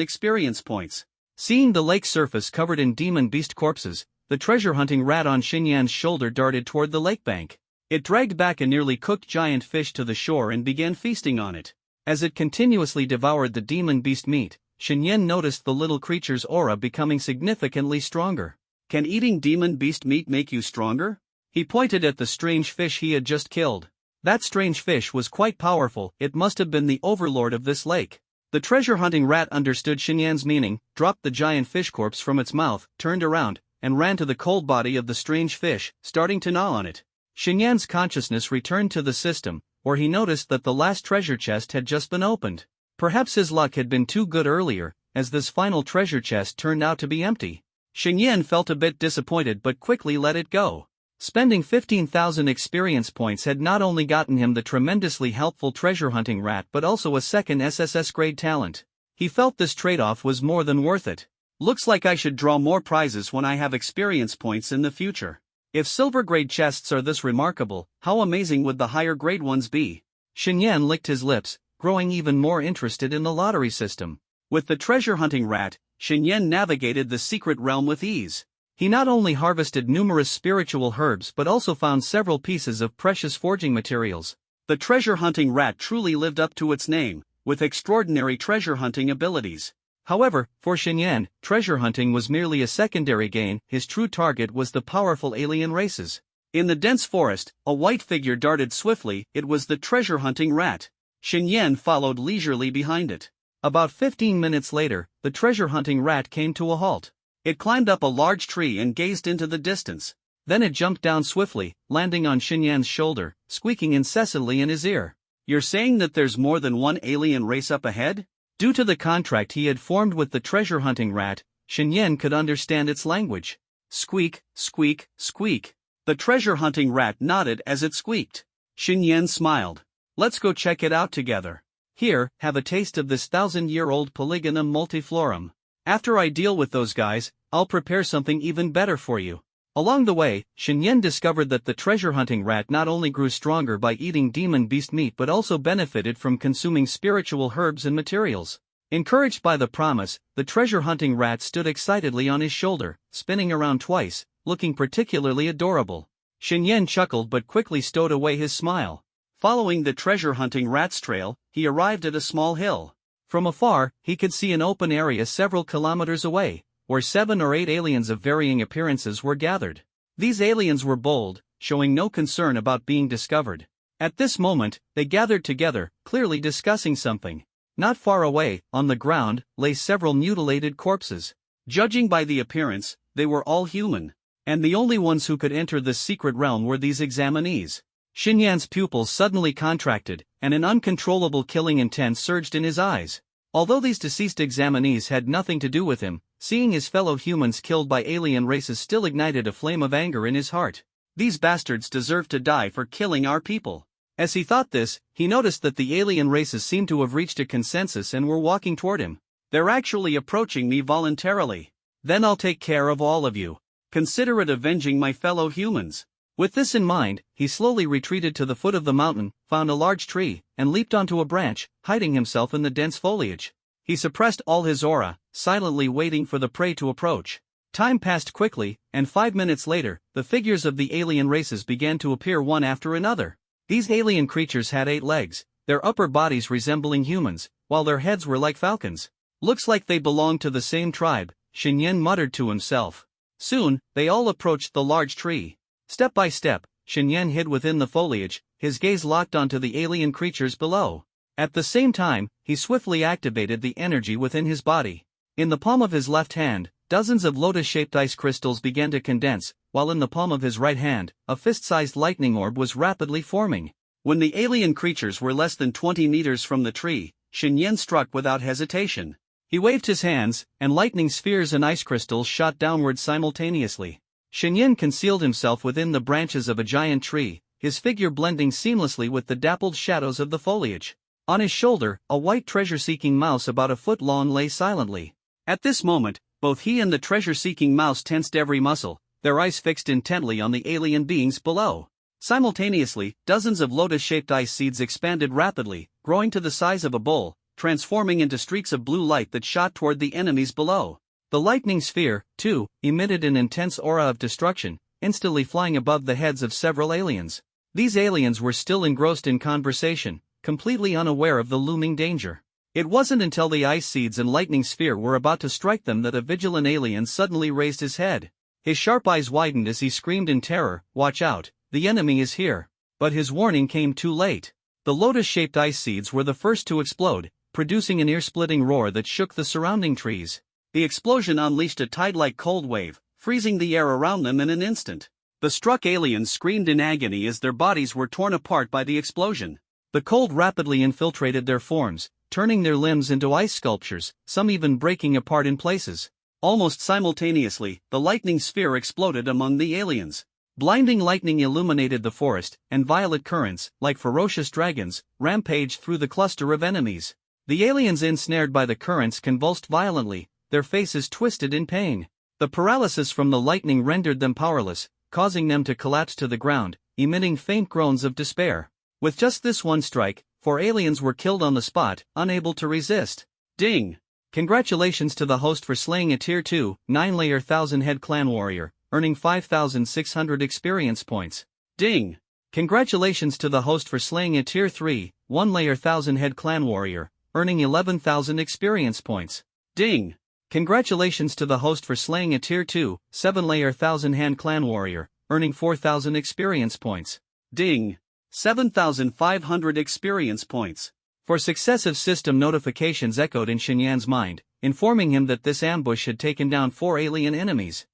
experience points. Seeing the lake surface covered in demon beast corpses, the treasure-hunting rat on Xinyan's shoulder darted toward the lake bank. It dragged back a nearly cooked giant fish to the shore and began feasting on it. As it continuously devoured the demon beast meat, Xinyan noticed the little creature's aura becoming significantly stronger. Can eating demon beast meat make you stronger? He pointed at the strange fish he had just killed. That strange fish was quite powerful. It must have been the overlord of this lake. The treasure-hunting rat understood Xinyan's meaning, dropped the giant fish corpse from its mouth, turned around, and ran to the cold body of the strange fish, starting to gnaw on it. Xinyan's consciousness returned to the system, where he noticed that the last treasure chest had just been opened. Perhaps his luck had been too good earlier, as this final treasure chest turned out to be empty. Xinyan felt a bit disappointed but quickly let it go. Spending 15,000 experience points had not only gotten him the tremendously helpful treasure-hunting rat but also a second SSS grade talent. He felt this trade-off was more than worth it. Looks like I should draw more prizes when I have experience points in the future. If silver grade chests are this remarkable, how amazing would the higher grade ones be? Xinyan licked his lips, growing even more interested in the lottery system. With the treasure-hunting rat, Xinyan navigated the secret realm with ease. He not only harvested numerous spiritual herbs but also found several pieces of precious forging materials. The treasure-hunting rat truly lived up to its name, with extraordinary treasure-hunting abilities. However, for Xinyan, treasure hunting was merely a secondary gain. His true target was the powerful alien races. In the dense forest, a white figure darted swiftly. It was the treasure-hunting rat. Xinyan followed leisurely behind it. About 15 minutes later, the treasure-hunting rat came to a halt. It climbed up a large tree and gazed into the distance. Then it jumped down swiftly, landing on Xinyan's shoulder, squeaking incessantly in his ear. You're saying that there's more than one alien race up ahead? Due to the contract he had formed with the treasure-hunting rat, Xinyan could understand its language. Squeak, squeak, squeak. The treasure-hunting rat nodded as it squeaked. Xinyan smiled. Let's go check it out together. Here, have a taste of this 1,000-year-old Polygonum multiflorum. After I deal with those guys, I'll prepare something even better for you. Along the way, Xinyan discovered that the treasure-hunting rat not only grew stronger by eating demon beast meat but also benefited from consuming spiritual herbs and materials. Encouraged by the promise, the treasure-hunting rat stood excitedly on his shoulder, spinning around twice, looking particularly adorable. Xinyan chuckled but quickly stowed away his smile. Following the treasure-hunting rat's trail, he arrived at a small hill. From afar, he could see an open area several kilometers away, where 7 or 8 aliens of varying appearances were gathered. These aliens were bold, showing no concern about being discovered. At this moment, they gathered together, clearly discussing something. Not far away, on the ground, lay several mutilated corpses. Judging by the appearance, they were all human. And the only ones who could enter this secret realm were these examinees. Xinyan's pupils suddenly contracted, and an uncontrollable killing intent surged in his eyes. Although these deceased examinees had nothing to do with him, seeing his fellow humans killed by alien races still ignited a flame of anger in his heart. These bastards deserve to die for killing our people. As he thought this, he noticed that the alien races seemed to have reached a consensus and were walking toward him. They're actually approaching me voluntarily. Then I'll take care of all of you. Consider it avenging my fellow humans. With this in mind, he slowly retreated to the foot of the mountain, found a large tree, and leaped onto a branch, hiding himself in the dense foliage. He suppressed all his aura, silently waiting for the prey to approach. Time passed quickly, and 5 minutes later, the figures of the alien races began to appear one after another. These alien creatures had 8 legs, their upper bodies resembling humans, while their heads were like falcons. Looks like they belonged to the same tribe, Xinyan muttered to himself. Soon, they all approached the large tree. Step by step, Xinyan hid within the foliage, his gaze locked onto the alien creatures below. At the same time, he swiftly activated the energy within his body. In the palm of his left hand, dozens of lotus-shaped ice crystals began to condense, while in the palm of his right hand, a fist-sized lightning orb was rapidly forming. When the alien creatures were less than 20 meters from the tree, Shen struck without hesitation. He waved his hands, and lightning spheres and ice crystals shot downward simultaneously. Shen concealed himself within the branches of a giant tree, his figure blending seamlessly with the dappled shadows of the foliage. On his shoulder, a white treasure-seeking mouse about a foot long lay silently. At this moment, both he and the treasure-seeking mouse tensed every muscle, their eyes fixed intently on the alien beings below. Simultaneously, dozens of lotus-shaped ice seeds expanded rapidly, growing to the size of a bowl, transforming into streaks of blue light that shot toward the enemies below. The lightning sphere, too, emitted an intense aura of destruction, instantly flying above the heads of several aliens. These aliens were still engrossed in conversation, completely unaware of the looming danger. It wasn't until the ice seeds and lightning sphere were about to strike them that a vigilant alien suddenly raised his head. His sharp eyes widened as he screamed in terror, "Watch out, the enemy is here." But his warning came too late. The lotus-shaped ice seeds were the first to explode, producing an ear-splitting roar that shook the surrounding trees. The explosion unleashed a tide-like cold wave, freezing the air around them in an instant. The struck aliens screamed in agony as their bodies were torn apart by the explosion. The cold rapidly infiltrated their forms, turning their limbs into ice sculptures, some even breaking apart in places. Almost simultaneously, the lightning sphere exploded among the aliens. Blinding lightning illuminated the forest, and violet currents, like ferocious dragons, rampaged through the cluster of enemies. The aliens ensnared by the currents convulsed violently, their faces twisted in pain. The paralysis from the lightning rendered them powerless, causing them to collapse to the ground, emitting faint groans of despair. With just this one strike, 4 aliens were killed on the spot, unable to resist. Ding! Congratulations to the host for slaying a Tier 2, 9-layer 1000-head clan warrior, earning 5,600 experience points. Ding! Congratulations to the host for slaying a Tier 3, 1-layer 1000-head clan warrior, earning 11,000 experience points. Ding! Congratulations to the host for slaying a Tier 2, 7-layer 1000-hand clan warrior, earning 4,000 experience points. Ding! 7,500 experience points. For successive system notifications echoed in Shenyan's mind, informing him that this ambush had taken down 4 alien enemies.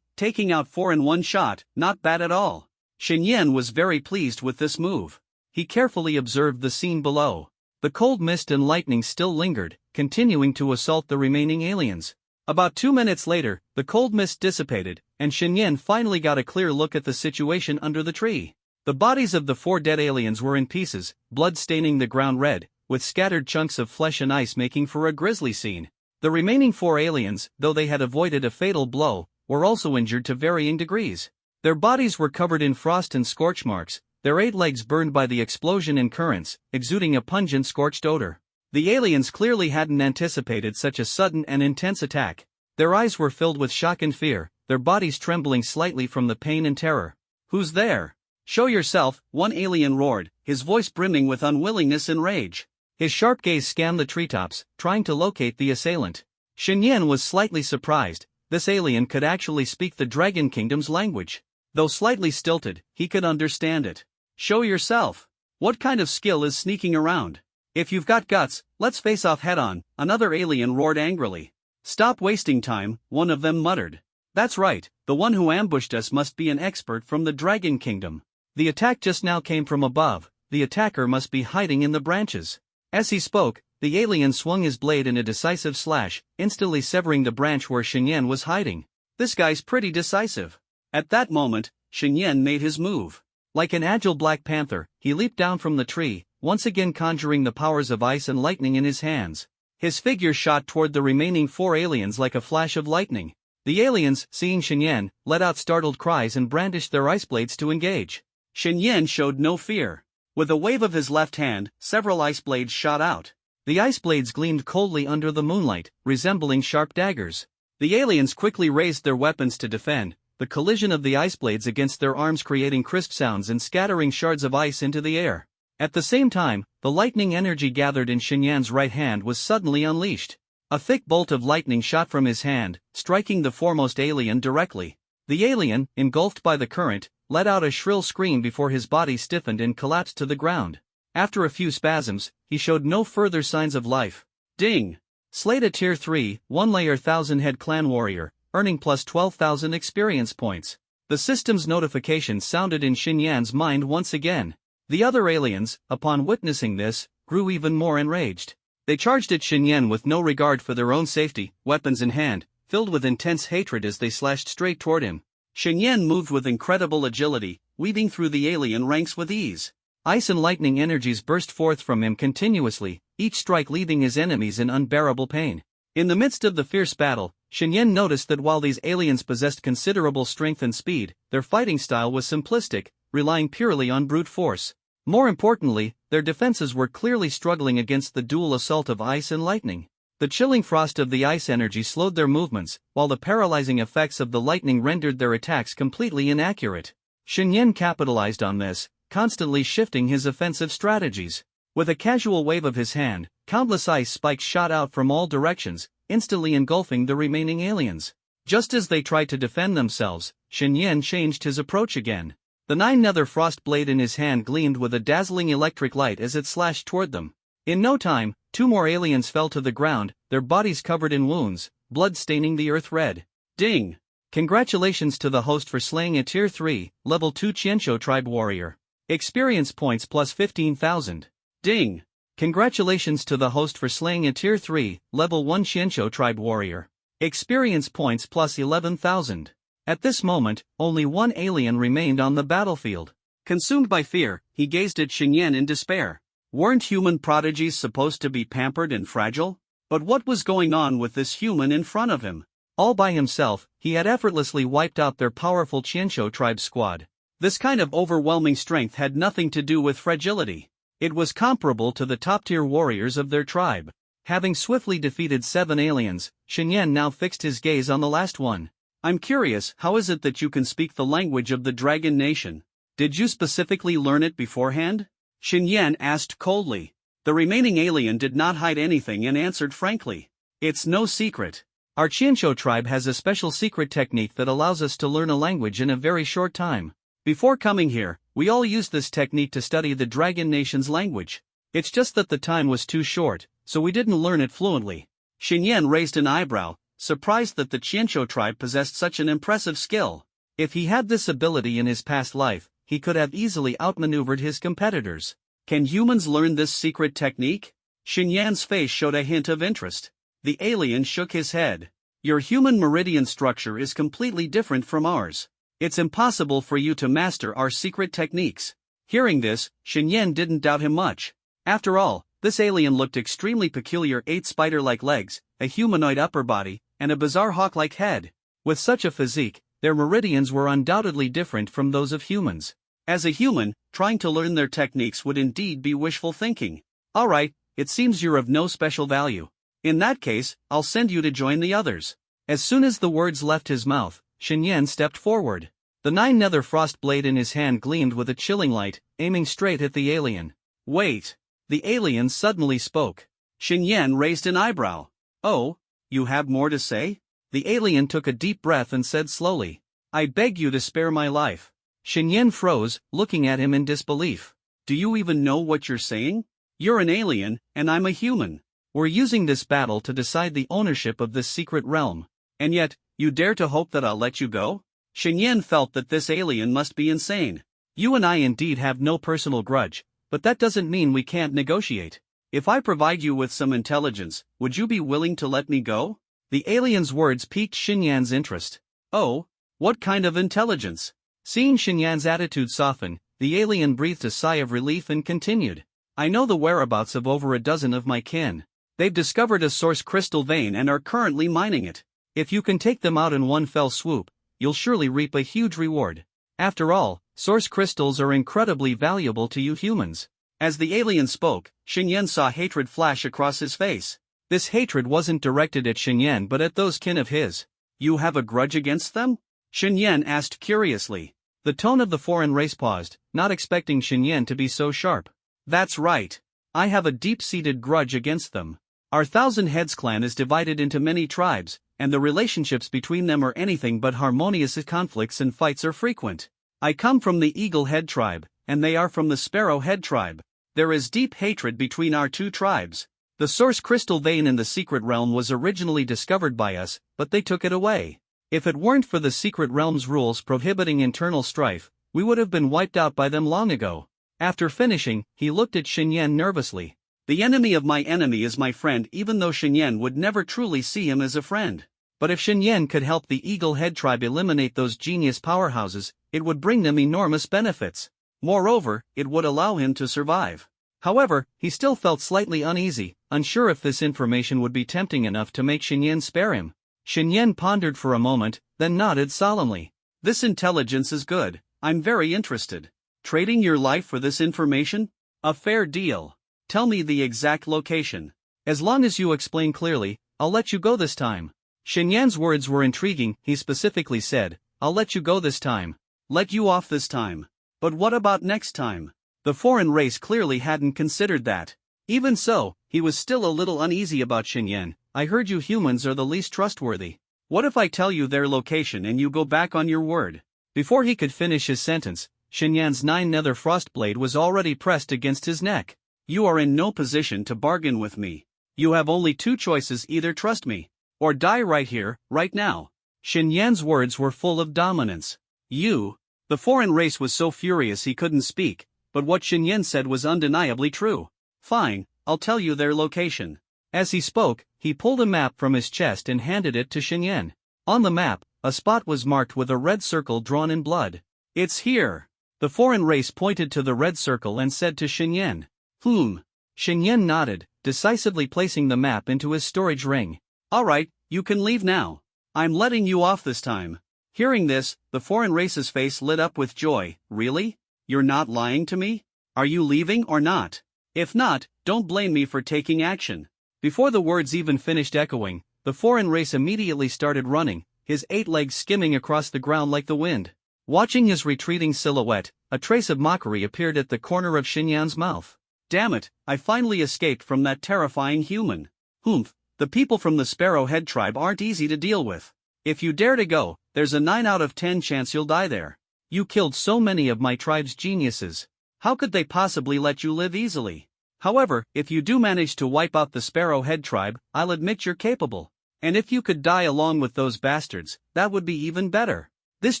Taking out 4 in one shot, not bad at all. Shenyan was very pleased with this move. He carefully observed the scene below. The cold mist and lightning still lingered, continuing to assault the remaining aliens. About 2 minutes later, the cold mist dissipated, and Shenyan finally got a clear look at the situation under the tree. The bodies of the 4 dead aliens were in pieces, blood staining the ground red, with scattered chunks of flesh and ice making for a grisly scene. The remaining 4 aliens, though they had avoided a fatal blow, were also injured to varying degrees. Their bodies were covered in frost and scorch marks, their 8 legs burned by the explosion and currents, exuding a pungent scorched odor. The aliens clearly hadn't anticipated such a sudden and intense attack. Their eyes were filled with shock and fear, their bodies trembling slightly from the pain and terror. "Who's there? Show yourself," one alien roared, his voice brimming with unwillingness and rage. His sharp gaze scanned the treetops, trying to locate the assailant. Shenyan was slightly surprised. This alien could actually speak the Dragon Kingdom's language. Though slightly stilted, he could understand it. "Show yourself. What kind of skill is sneaking around? If you've got guts, let's face off head-on," another alien roared angrily. "Stop wasting time," one of them muttered. "That's right, the one who ambushed us must be an expert from the Dragon Kingdom. The attack just now came from above, the attacker must be hiding in the branches." As he spoke, the alien swung his blade in a decisive slash, instantly severing the branch where Shenyan was hiding. "This guy's pretty decisive." At that moment, Shenyan made his move. Like an agile black panther, he leaped down from the tree, once again conjuring the powers of ice and lightning in his hands. His figure shot toward the remaining 4 aliens like a flash of lightning. The aliens, seeing Shenyan, let out startled cries and brandished their ice blades to engage. Shenyan showed no fear. With a wave of his left hand, several ice blades shot out. The ice blades gleamed coldly under the moonlight, resembling sharp daggers. The aliens quickly raised their weapons to defend, the collision of the ice blades against their arms creating crisp sounds and scattering shards of ice into the air. At the same time, the lightning energy gathered in Shenyan's right hand was suddenly unleashed. A thick bolt of lightning shot from his hand, striking the foremost alien directly. The alien, engulfed by the current, let out a shrill scream before his body stiffened and collapsed to the ground. After a few spasms, he showed no further signs of life. Ding! Slayed a Tier 3, 1-layer 1000-head clan warrior, earning plus 12,000 experience points. The system's notification sounded in Shenyan's mind once again. The other aliens, upon witnessing this, grew even more enraged. They charged at Shen with no regard for their own safety, weapons in hand, filled with intense hatred as they slashed straight toward him. Shen moved with incredible agility, weaving through the alien ranks with ease. Ice and lightning energies burst forth from him continuously, each strike leaving his enemies in unbearable pain. In the midst of the fierce battle, Shen noticed that while these aliens possessed considerable strength and speed, their fighting style was simplistic, relying purely on brute force. More importantly, their defenses were clearly struggling against the dual assault of ice and lightning. The chilling frost of the ice energy slowed their movements, while the paralyzing effects of the lightning rendered their attacks completely inaccurate. Shen capitalized on this, constantly shifting his offensive strategies. With a casual wave of his hand, countless ice spikes shot out from all directions, instantly engulfing the remaining aliens. Just as they tried to defend themselves, Shen changed his approach again. The 9-nether frost blade in his hand gleamed with a dazzling electric light as it slashed toward them. In no time, 2 more aliens fell to the ground, their bodies covered in wounds, blood staining the earth red. Ding! Congratulations to the host for slaying a Tier 3, Level 2 Qianshou tribe warrior. Experience points plus 15,000. Ding! Congratulations to the host for slaying a Tier 3, Level 1 Qianshou tribe warrior. Experience points plus 11,000. At this moment, only one alien remained on the battlefield. Consumed by fear, he gazed at Shen in despair. Weren't human prodigies supposed to be pampered and fragile? But what was going on with this human in front of him? All by himself, he had effortlessly wiped out their powerful Qianshou tribe squad. This kind of overwhelming strength had nothing to do with fragility. It was comparable to the top-tier warriors of their tribe. Having swiftly defeated 7 aliens, Shen now fixed his gaze on the last one. I'm curious, how is it that you can speak the language of the Dragon Nation? Did you specifically learn it beforehand? Shen asked coldly. The remaining alien did not hide anything and answered frankly. It's no secret. Our Qianshou tribe has a special secret technique that allows us to learn a language in a very short time. Before coming here, we all used this technique to study the Dragon Nation's language. It's just that the time was too short, so we didn't learn it fluently. Shen raised an eyebrow, surprised that the Qianshou tribe possessed such an impressive skill. If he had this ability in his past life, he could have easily outmaneuvered his competitors. Can humans learn this secret technique? Shen face showed a hint of interest. The alien shook his head. Your human meridian structure is completely different from ours. It's impossible for you to master our secret techniques. Hearing this, Shen didn't doubt him much. After all, this alien looked extremely peculiar: 8 spider-like legs, a humanoid upper body, and a bizarre hawk-like head. With such a physique, their meridians were undoubtedly different from those of humans. As a human, trying to learn their techniques would indeed be wishful thinking. Alright, it seems you're of no special value. In that case, I'll send you to join the others. As soon as the words left his mouth, Shen stepped forward. The 9-nether frost blade in his hand gleamed with a chilling light, aiming straight at the alien. Wait! The alien suddenly spoke. Shen raised an eyebrow. Oh? You have more to say? The alien took a deep breath and said slowly. I beg you to spare my life. Shen froze, looking at him in disbelief. Do you even know what you're saying? You're an alien, and I'm a human. We're using this battle to decide the ownership of this secret realm. And yet, you dare to hope that I'll let you go? Shen felt that this alien must be insane. You and I indeed have no personal grudge, but that doesn't mean we can't negotiate. If I provide you with some intelligence, would you be willing to let me go? The alien's words piqued Shenyan's interest. Oh? What kind of intelligence? Seeing Shenyan's attitude soften, the alien breathed a sigh of relief and continued. I know the whereabouts of over a dozen of my kin. They've discovered a source crystal vein and are currently mining it. If you can take them out in one fell swoop, you'll surely reap a huge reward. After all, source crystals are incredibly valuable to you humans. As the alien spoke, Shen saw hatred flash across his face. This hatred wasn't directed at Shen but at those kin of his. You have a grudge against them? Shen asked curiously. The tone of the foreign race paused, not expecting Shen to be so sharp. That's right. I have a deep-seated grudge against them. Our Thousand Heads clan is divided into many tribes, and the relationships between them are anything but harmonious. Conflicts and fights are frequent. I come from the Eagle Head tribe, and they are from the Sparrow Head tribe. There is deep hatred between our two tribes. The source crystal vein in the secret realm was originally discovered by us, but they took it away. If it weren't for the secret realm's rules prohibiting internal strife, we would have been wiped out by them long ago. After finishing, he looked at Xinyan nervously. The enemy of my enemy is my friend, even though Xinyan would never truly see him as a friend. But if Xinyan could help the Eagle Head tribe eliminate those genius powerhouses, it would bring them enormous benefits. Moreover, it would allow him to survive. However, he still felt slightly uneasy, unsure if this information would be tempting enough to make Xinyan spare him. Xinyan pondered for a moment, then nodded solemnly. This intelligence is good, I'm very interested. Trading your life for this information? A fair deal. Tell me the exact location. As long as you explain clearly, I'll let you go this time. Xinyan's words were intriguing. He specifically said, I'll let you go this time. Let you off this time. But what about next time? The foreign race clearly hadn't considered that. Even so, he was still a little uneasy about Xinyan. I heard you humans are the least trustworthy. What if I tell you their location and you go back on your word? Before he could finish his sentence, Xinyan's 9-nether frost blade was already pressed against his neck. You are in no position to bargain with me. You have only two choices: either trust me, or die right here, right now. Xinyan's words were full of dominance. You. The foreign race was so furious he couldn't speak, but what Xinyan said was undeniably true. Fine, I'll tell you their location. As he spoke, he pulled a map from his chest and handed it to Xinyan. On the map, a spot was marked with a red circle drawn in blood. It's here. The foreign race pointed to the red circle and said to Xinyan. Xinyan nodded, decisively placing the map into his storage ring. Alright, you can leave now. I'm letting you off this time. Hearing this, the foreign race's face lit up with joy. Really? You're not lying to me? Are you leaving or not? If not, don't blame me for taking action. Before the words even finished echoing, the foreign race immediately started running, his 8 legs skimming across the ground like the wind. Watching his retreating silhouette, a trace of mockery appeared at the corner of Xinyan's mouth. Damn it, I finally escaped from that terrifying human. The people from the Sparrow Head tribe aren't easy to deal with. If you dare to go, there's a 9 out of 10 chance you'll die there. You killed so many of my tribe's geniuses. How could they possibly let you live easily? However, if you do manage to wipe out the Sparrow Head tribe, I'll admit you're capable. And if you could die along with those bastards, that would be even better. This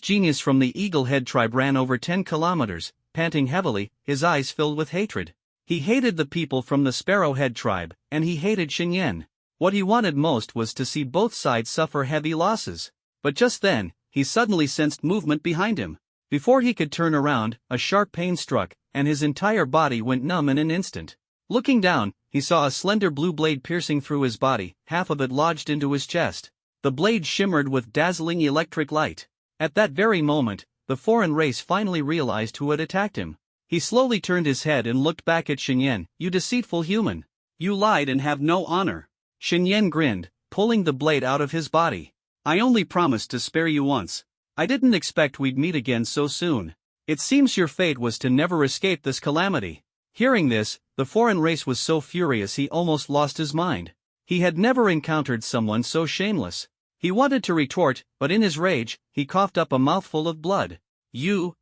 genius from the Eagle Head tribe ran over 10 kilometers, panting heavily, his eyes filled with hatred. He hated the people from the Sparrow Head tribe, and he hated Xinyan. What he wanted most was to see both sides suffer heavy losses. But just then, he suddenly sensed movement behind him. Before he could turn around, a sharp pain struck, and his entire body went numb in an instant. Looking down, he saw a slender blue blade piercing through his body, half of it lodged into his chest. The blade shimmered with dazzling electric light. At that very moment, the foreign race finally realized who had attacked him. He slowly turned his head and looked back at Xinyan. You deceitful human. You lied and have no honor. Xinyan grinned, pulling the blade out of his body. I only promised to spare you once. I didn't expect we'd meet again so soon. It seems your fate was to never escape this calamity. Hearing this, the foreign race was so furious he almost lost his mind. He had never encountered someone so shameless. He wanted to retort, but in his rage, he coughed up a mouthful of blood. You.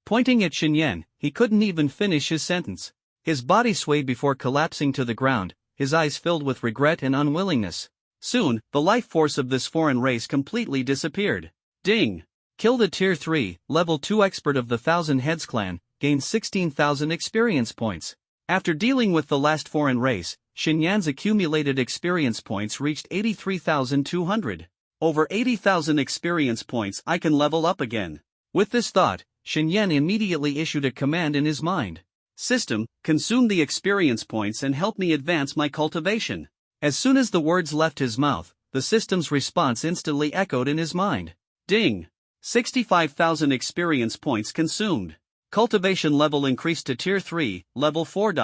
Pointing at Xinyan, he couldn't even finish his sentence. His body swayed before collapsing to the ground, his eyes filled with regret and unwillingness. Soon, the life force of this foreign race completely disappeared. Ding! Killed a Tier 3, Level 2 expert of the Thousand Heads clan, gained 16,000 experience points. After dealing with the last foreign race, Xinyan's accumulated experience points reached 83,200. Over 80,000 experience points, I can level up again. With this thought, Xinyan immediately issued a command in his mind. System, consume the experience points and help me advance my cultivation. As soon as the words left his mouth, the system's response instantly echoed in his mind. Ding! 65,000 experience points consumed. Cultivation level increased to Tier 3, Level 4.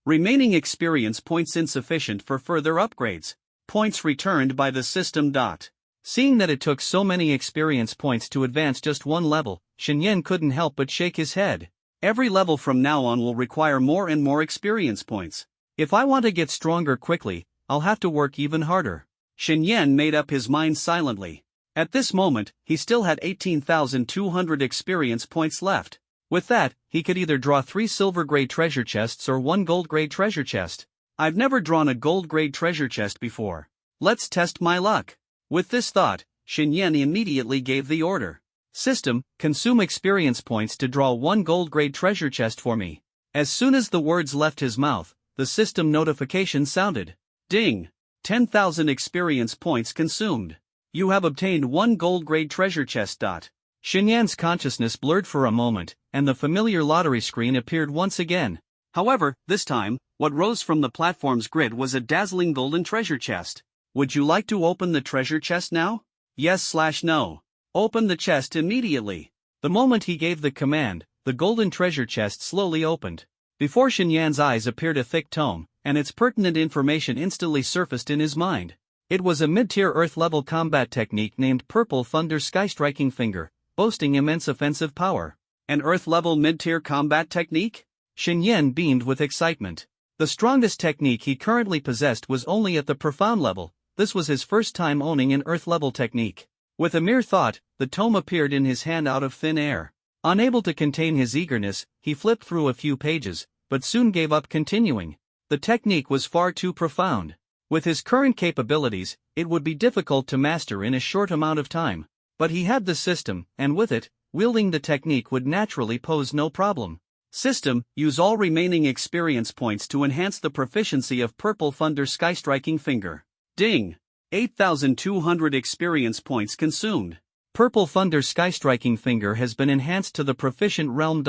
Remaining experience points insufficient for further upgrades. Points returned by the system. Seeing that it took so many experience points to advance just one level, Xinyan couldn't help but shake his head. Every level from now on will require more and more experience points. If I want to get stronger quickly, I'll have to work even harder. Xinyan made up his mind silently. At this moment, he still had 18,200 experience points left. With that, he could either draw 3 silver-grade treasure chests or 1 gold-grade treasure chest. I've never drawn a gold-grade treasure chest before. Let's test my luck. With this thought, Xinyan immediately gave the order. System, consume experience points to draw 1 gold grade treasure chest for me. As soon as the words left his mouth, the system notification sounded. Ding! 10,000 experience points consumed. You have obtained 1 gold grade treasure chest. Xinyan's consciousness blurred for a moment, and the familiar lottery screen appeared once again. However, this time, what rose from the platform's grid was a dazzling golden treasure chest. Would you like to open the treasure chest now? Yes/no. Open the chest immediately. The moment he gave the command, the golden treasure chest slowly opened. Before Xinyan's eyes appeared a thick tome, and its pertinent information instantly surfaced in his mind. It was a mid-tier Earth-level combat technique named Purple Thunder Sky-Striking Finger, boasting immense offensive power. An Earth-level mid-tier combat technique? Xinyan beamed with excitement. The strongest technique he currently possessed was only at the profound level. This was his first time owning an Earth-level technique. With a mere thought, the tome appeared in his hand out of thin air. Unable to contain his eagerness, he flipped through a few pages, but soon gave up continuing. The technique was far too profound. With his current capabilities, it would be difficult to master in a short amount of time. But he had the system, and with it, wielding the technique would naturally pose no problem. System, use all remaining experience points to enhance the proficiency of Purple Thunder Sky-Striking Finger. Ding! 8,200 experience points consumed. Purple Thunder Sky-Striking Finger has been enhanced to the proficient realm.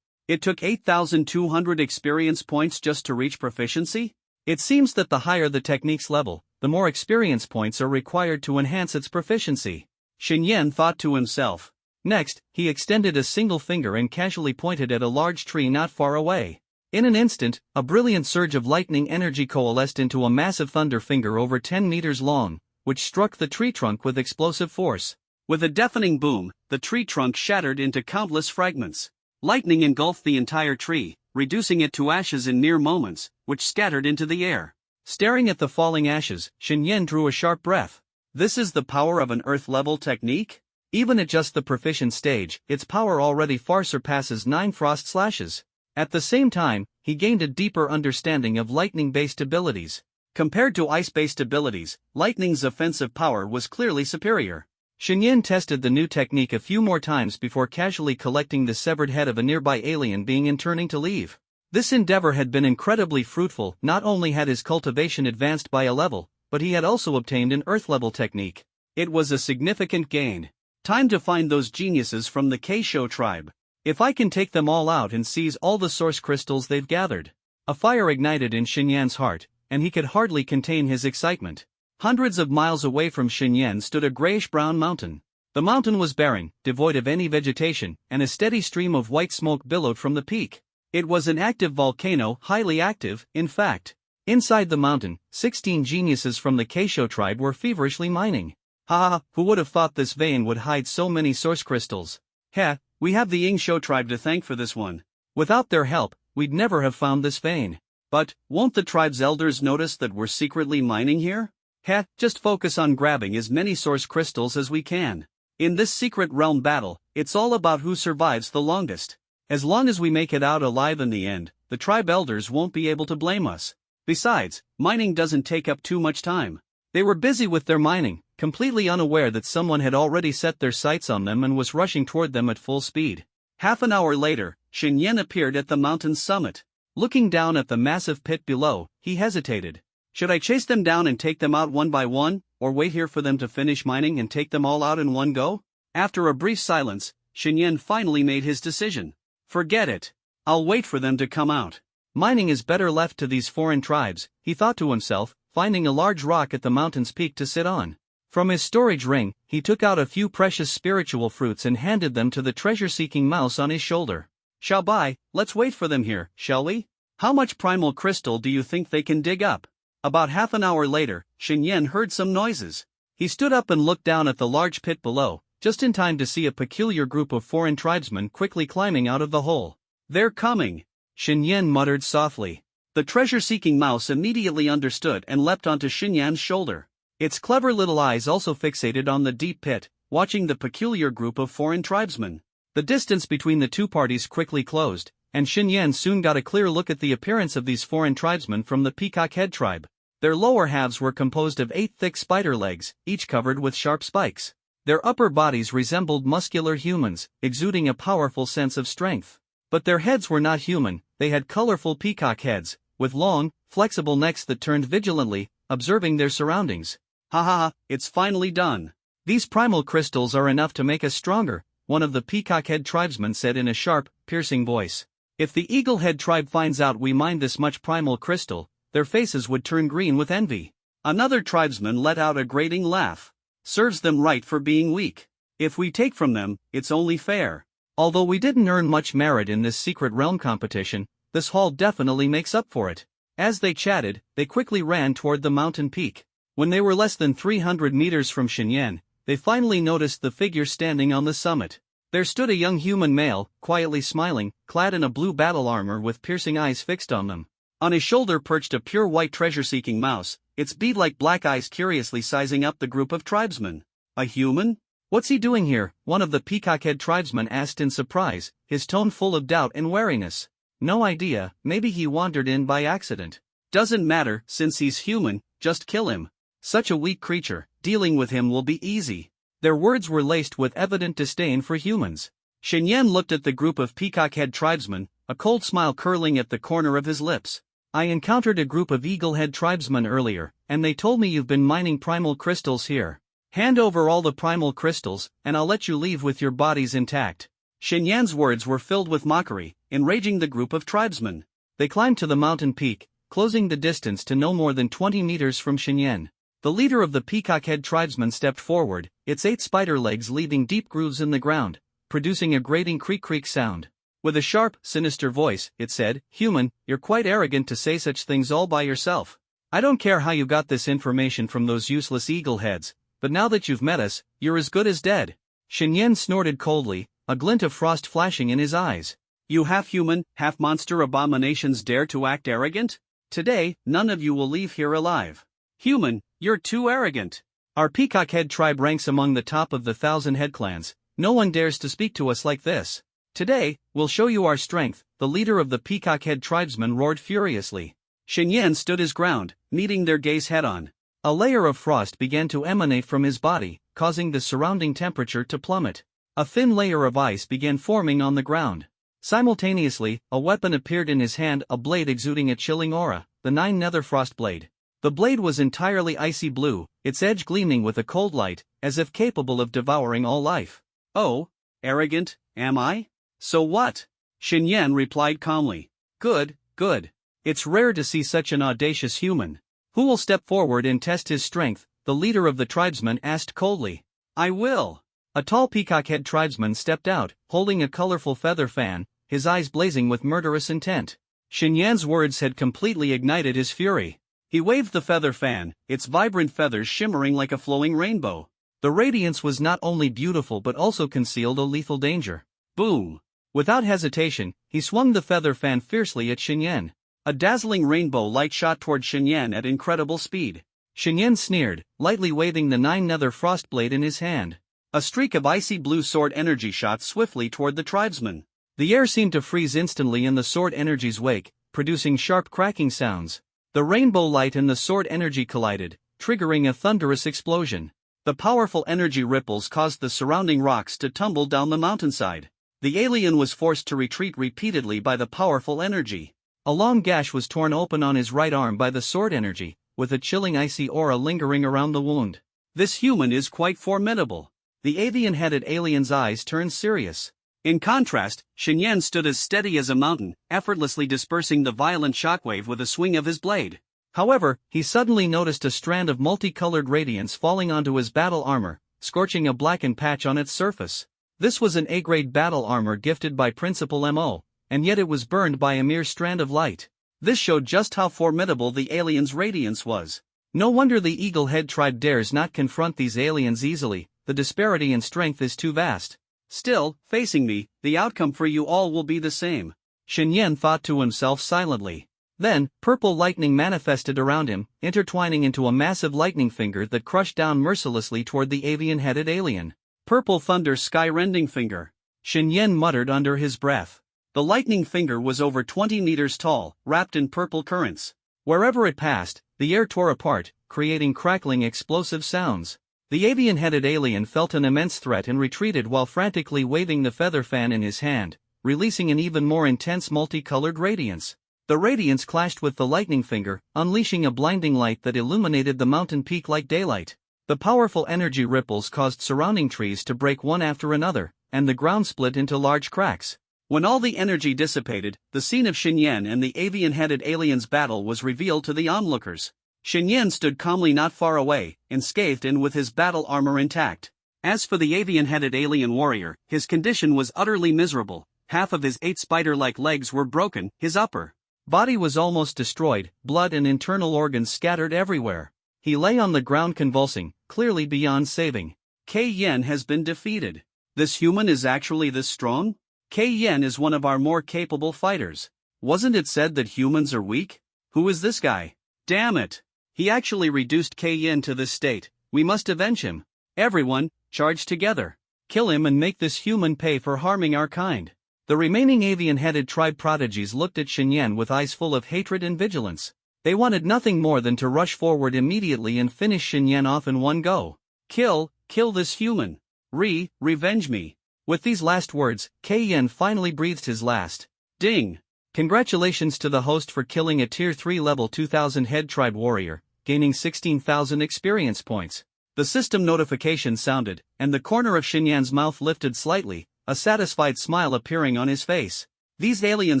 It took 8,200 experience points just to reach proficiency? It seems that the higher the technique's level, the more experience points are required to enhance its proficiency. Xinyan thought to himself. Next, he extended a single finger and casually pointed at a large tree not far away. In an instant, a brilliant surge of lightning energy coalesced into a massive thunder finger over 10 meters long, which struck the tree trunk with explosive force. With a deafening boom, the tree trunk shattered into countless fragments. Lightning engulfed the entire tree, reducing it to ashes in mere moments, which scattered into the air. Staring at the falling ashes, Xinyan drew a sharp breath. This is the power of an Earth-level technique? Even at just the proficient stage, its power already far surpasses 9 frost slashes. At the same time, he gained a deeper understanding of lightning-based abilities. Compared to ice-based abilities, lightning's offensive power was clearly superior. Xinyan tested the new technique a few more times before casually collecting the severed head of a nearby alien being and turning to leave. This endeavor had been incredibly fruitful. Not only had his cultivation advanced by a level, but he had also obtained an Earth-level technique. It was a significant gain. Time to find those geniuses from the Keisho tribe. If I can take them all out and seize all the source crystals they've gathered. A fire ignited in Xinyan's heart, and he could hardly contain his excitement. Hundreds of miles away from Xinyan stood a grayish-brown mountain. The mountain was barren, devoid of any vegetation, and a steady stream of white smoke billowed from the peak. It was an active volcano, highly active, in fact. Inside the mountain, 16 geniuses from the Keisho tribe were feverishly mining. Ha! Who would have thought this vein would hide so many source crystals? Heh, we have the Yingshou tribe to thank for this one. Without their help, we'd never have found this vein. But, won't the tribe's elders notice that we're secretly mining here? Heh, just focus on grabbing as many source crystals as we can. In this secret realm battle, it's all about who survives the longest. As long as we make it out alive in the end, the tribe elders won't be able to blame us. Besides, mining doesn't take up too much time. They were busy with their mining, completely unaware that someone had already set their sights on them and was rushing toward them at full speed. Half an hour later, Xinyan appeared at the mountain's summit. Looking down at the massive pit below, he hesitated. Should I chase them down and take them out one by one, or wait here for them to finish mining and take them all out in one go? After a brief silence, Xinyan finally made his decision. Forget it. I'll wait for them to come out. Mining is better left to these foreign tribes, he thought to himself, finding a large rock at the mountain's peak to sit on. From his storage ring, he took out a few precious spiritual fruits and handed them to the treasure-seeking mouse on his shoulder. Xiaobai, let's wait for them here, shall we? How much primal crystal do you think they can dig up? About half an hour later, Xinyan heard some noises. He stood up and looked down at the large pit below, just in time to see a peculiar group of foreign tribesmen quickly climbing out of the hole. They're coming, Xinyan muttered softly. The treasure-seeking mouse immediately understood and leapt onto Xinyan's shoulder. Its clever little eyes also fixated on the deep pit, watching the peculiar group of foreign tribesmen. The distance between the two parties quickly closed, and Xinyan soon got a clear look at the appearance of these foreign tribesmen from the Peacock Head tribe. Their lower halves were composed of 8 thick spider legs, each covered with sharp spikes. Their upper bodies resembled muscular humans, exuding a powerful sense of strength. But their heads were not human, they had colorful peacock heads, with long, flexible necks that turned vigilantly, observing their surroundings. Ha ha ha, it's finally done. These primal crystals are enough to make us stronger, one of the peacock-head tribesmen said in a sharp, piercing voice. If the eagle-head tribe finds out we mined this much primal crystal, their faces would turn green with envy. Another tribesman let out a grating laugh. Serves them right for being weak. If we take from them, it's only fair. Although we didn't earn much merit in this secret realm competition, this haul definitely makes up for it. As they chatted, they quickly ran toward the mountain peak. When they were less than 300 meters from Xinyan, they finally noticed the figure standing on the summit. There stood a young human male, quietly smiling, clad in a blue battle armor with piercing eyes fixed on them. On his shoulder perched a pure white treasure-seeking mouse, its bead-like black eyes curiously sizing up the group of tribesmen. A human? What's he doing here? One of the peacock-head tribesmen asked in surprise, his tone full of doubt and wariness. No idea, maybe he wandered in by accident. Doesn't matter, since he's human, just kill him. Such a weak creature, dealing with him will be easy. Their words were laced with evident disdain for humans. Xinyan looked at the group of peacock-head tribesmen, a cold smile curling at the corner of his lips. I encountered a group of eagle-head tribesmen earlier, and they told me you've been mining primal crystals here. Hand over all the primal crystals, and I'll let you leave with your bodies intact. Xinyan's words were filled with mockery, enraging the group of tribesmen. They climbed to the mountain peak, closing the distance to no more than 20 meters from Xinyan. The leader of the peacock-head tribesmen stepped forward, its 8 spider legs leaving deep grooves in the ground, producing a grating creak-creak sound. With a sharp, sinister voice, it said, "Human, you're quite arrogant to say such things all by yourself. I don't care how you got this information from those useless eagle heads, but now that you've met us, you're as good as dead." Xinyan snorted coldly, a glint of frost flashing in his eyes. You half-human, half-monster abominations dare to act arrogant? Today, none of you will leave here alive. Human, you're too arrogant. Our peacock-head tribe ranks among the top of the 1,000-head clans. No one dares to speak to us like this. Today, we'll show you our strength, the leader of the peacock-head tribesmen roared furiously. Xinyan stood his ground, meeting their gaze head-on. A layer of frost began to emanate from his body, causing the surrounding temperature to plummet. A thin layer of ice began forming on the ground. Simultaneously, a weapon appeared in his hand, a blade exuding a chilling aura, the 9 nether frost blade. The blade was entirely icy blue, its edge gleaming with a cold light, as if capable of devouring all life. Oh, arrogant, am I? So what? Xinyan replied calmly. Good, good. It's rare to see such an audacious human. Who will step forward and test his strength? The leader of the tribesmen asked coldly. I will. A tall peacock-head tribesman stepped out, holding a colorful feather fan, his eyes blazing with murderous intent. Xinyan's words had completely ignited his fury. He waved the feather fan, its vibrant feathers shimmering like a flowing rainbow. The radiance was not only beautiful but also concealed a lethal danger. Boom! Without hesitation, he swung the feather fan fiercely at Xinyan. A dazzling rainbow light shot toward Xinyan at incredible speed. Xinyan sneered, lightly waving the 9 nether frost blade in his hand. A streak of icy blue sword energy shot swiftly toward the tribesman. The air seemed to freeze instantly in the sword energy's wake, producing sharp cracking sounds. The rainbow light and the sword energy collided, triggering a thunderous explosion. The powerful energy ripples caused the surrounding rocks to tumble down the mountainside. The alien was forced to retreat repeatedly by the powerful energy. A long gash was torn open on his right arm by the sword energy, with a chilling icy aura lingering around the wound. This human is quite formidable. The avian-headed alien's eyes turned serious. In contrast, Xinyan stood as steady as a mountain, effortlessly dispersing the violent shockwave with a swing of his blade. However, he suddenly noticed a strand of multicolored radiance falling onto his battle armor, scorching a blackened patch on its surface. This was an A-grade battle armor gifted by Principal M.O., and yet it was burned by a mere strand of light. This showed just how formidable the alien's radiance was. No wonder the Eagle-head tribe dares not confront these aliens easily, the disparity in strength is too vast. Still, facing me, the outcome for you all will be the same. Xinyan thought to himself silently. Then, purple lightning manifested around him, intertwining into a massive lightning finger that crushed down mercilessly toward the avian-headed alien. Purple thunder sky-rending finger. Xinyan muttered under his breath. The lightning finger was over 20 meters tall, wrapped in purple currents. Wherever it passed, the air tore apart, creating crackling explosive sounds. The avian-headed alien felt an immense threat and retreated while frantically waving the feather fan in his hand, releasing an even more intense multicolored radiance. The radiance clashed with the lightning finger, unleashing a blinding light that illuminated the mountain peak like daylight. The powerful energy ripples caused surrounding trees to break one after another, and the ground split into large cracks. When all the energy dissipated, the scene of Xinyan and the avian-headed alien's battle was revealed to the onlookers. Xinyan stood calmly not far away, unscathed and with his battle armor intact. As for the avian-headed alien warrior, his condition was utterly miserable. Half of his 8 spider-like legs were broken, his upper body was almost destroyed, blood and internal organs scattered everywhere. He lay on the ground convulsing, clearly beyond saving. K Yen has been defeated. This human is actually this strong? K Yen is one of our more capable fighters. Wasn't it said that humans are weak? Who is this guy? Damn it! He actually reduced K Yen to this state. We must avenge him. Everyone, charge together. Kill him and make this human pay for harming our kind. The remaining avian-headed tribe prodigies looked at Xinyan with eyes full of hatred and vigilance. They wanted nothing more than to rush forward immediately and finish Xinyan off in one go. Kill this human. Revenge me. With these last words, K Yen finally breathed his last. Ding! Congratulations to the host for killing a Tier 3 level 2000 head tribe warrior, gaining 16,000 experience points. The system notification sounded, and the corner of Xinyan's mouth lifted slightly, a satisfied smile appearing on his face. These alien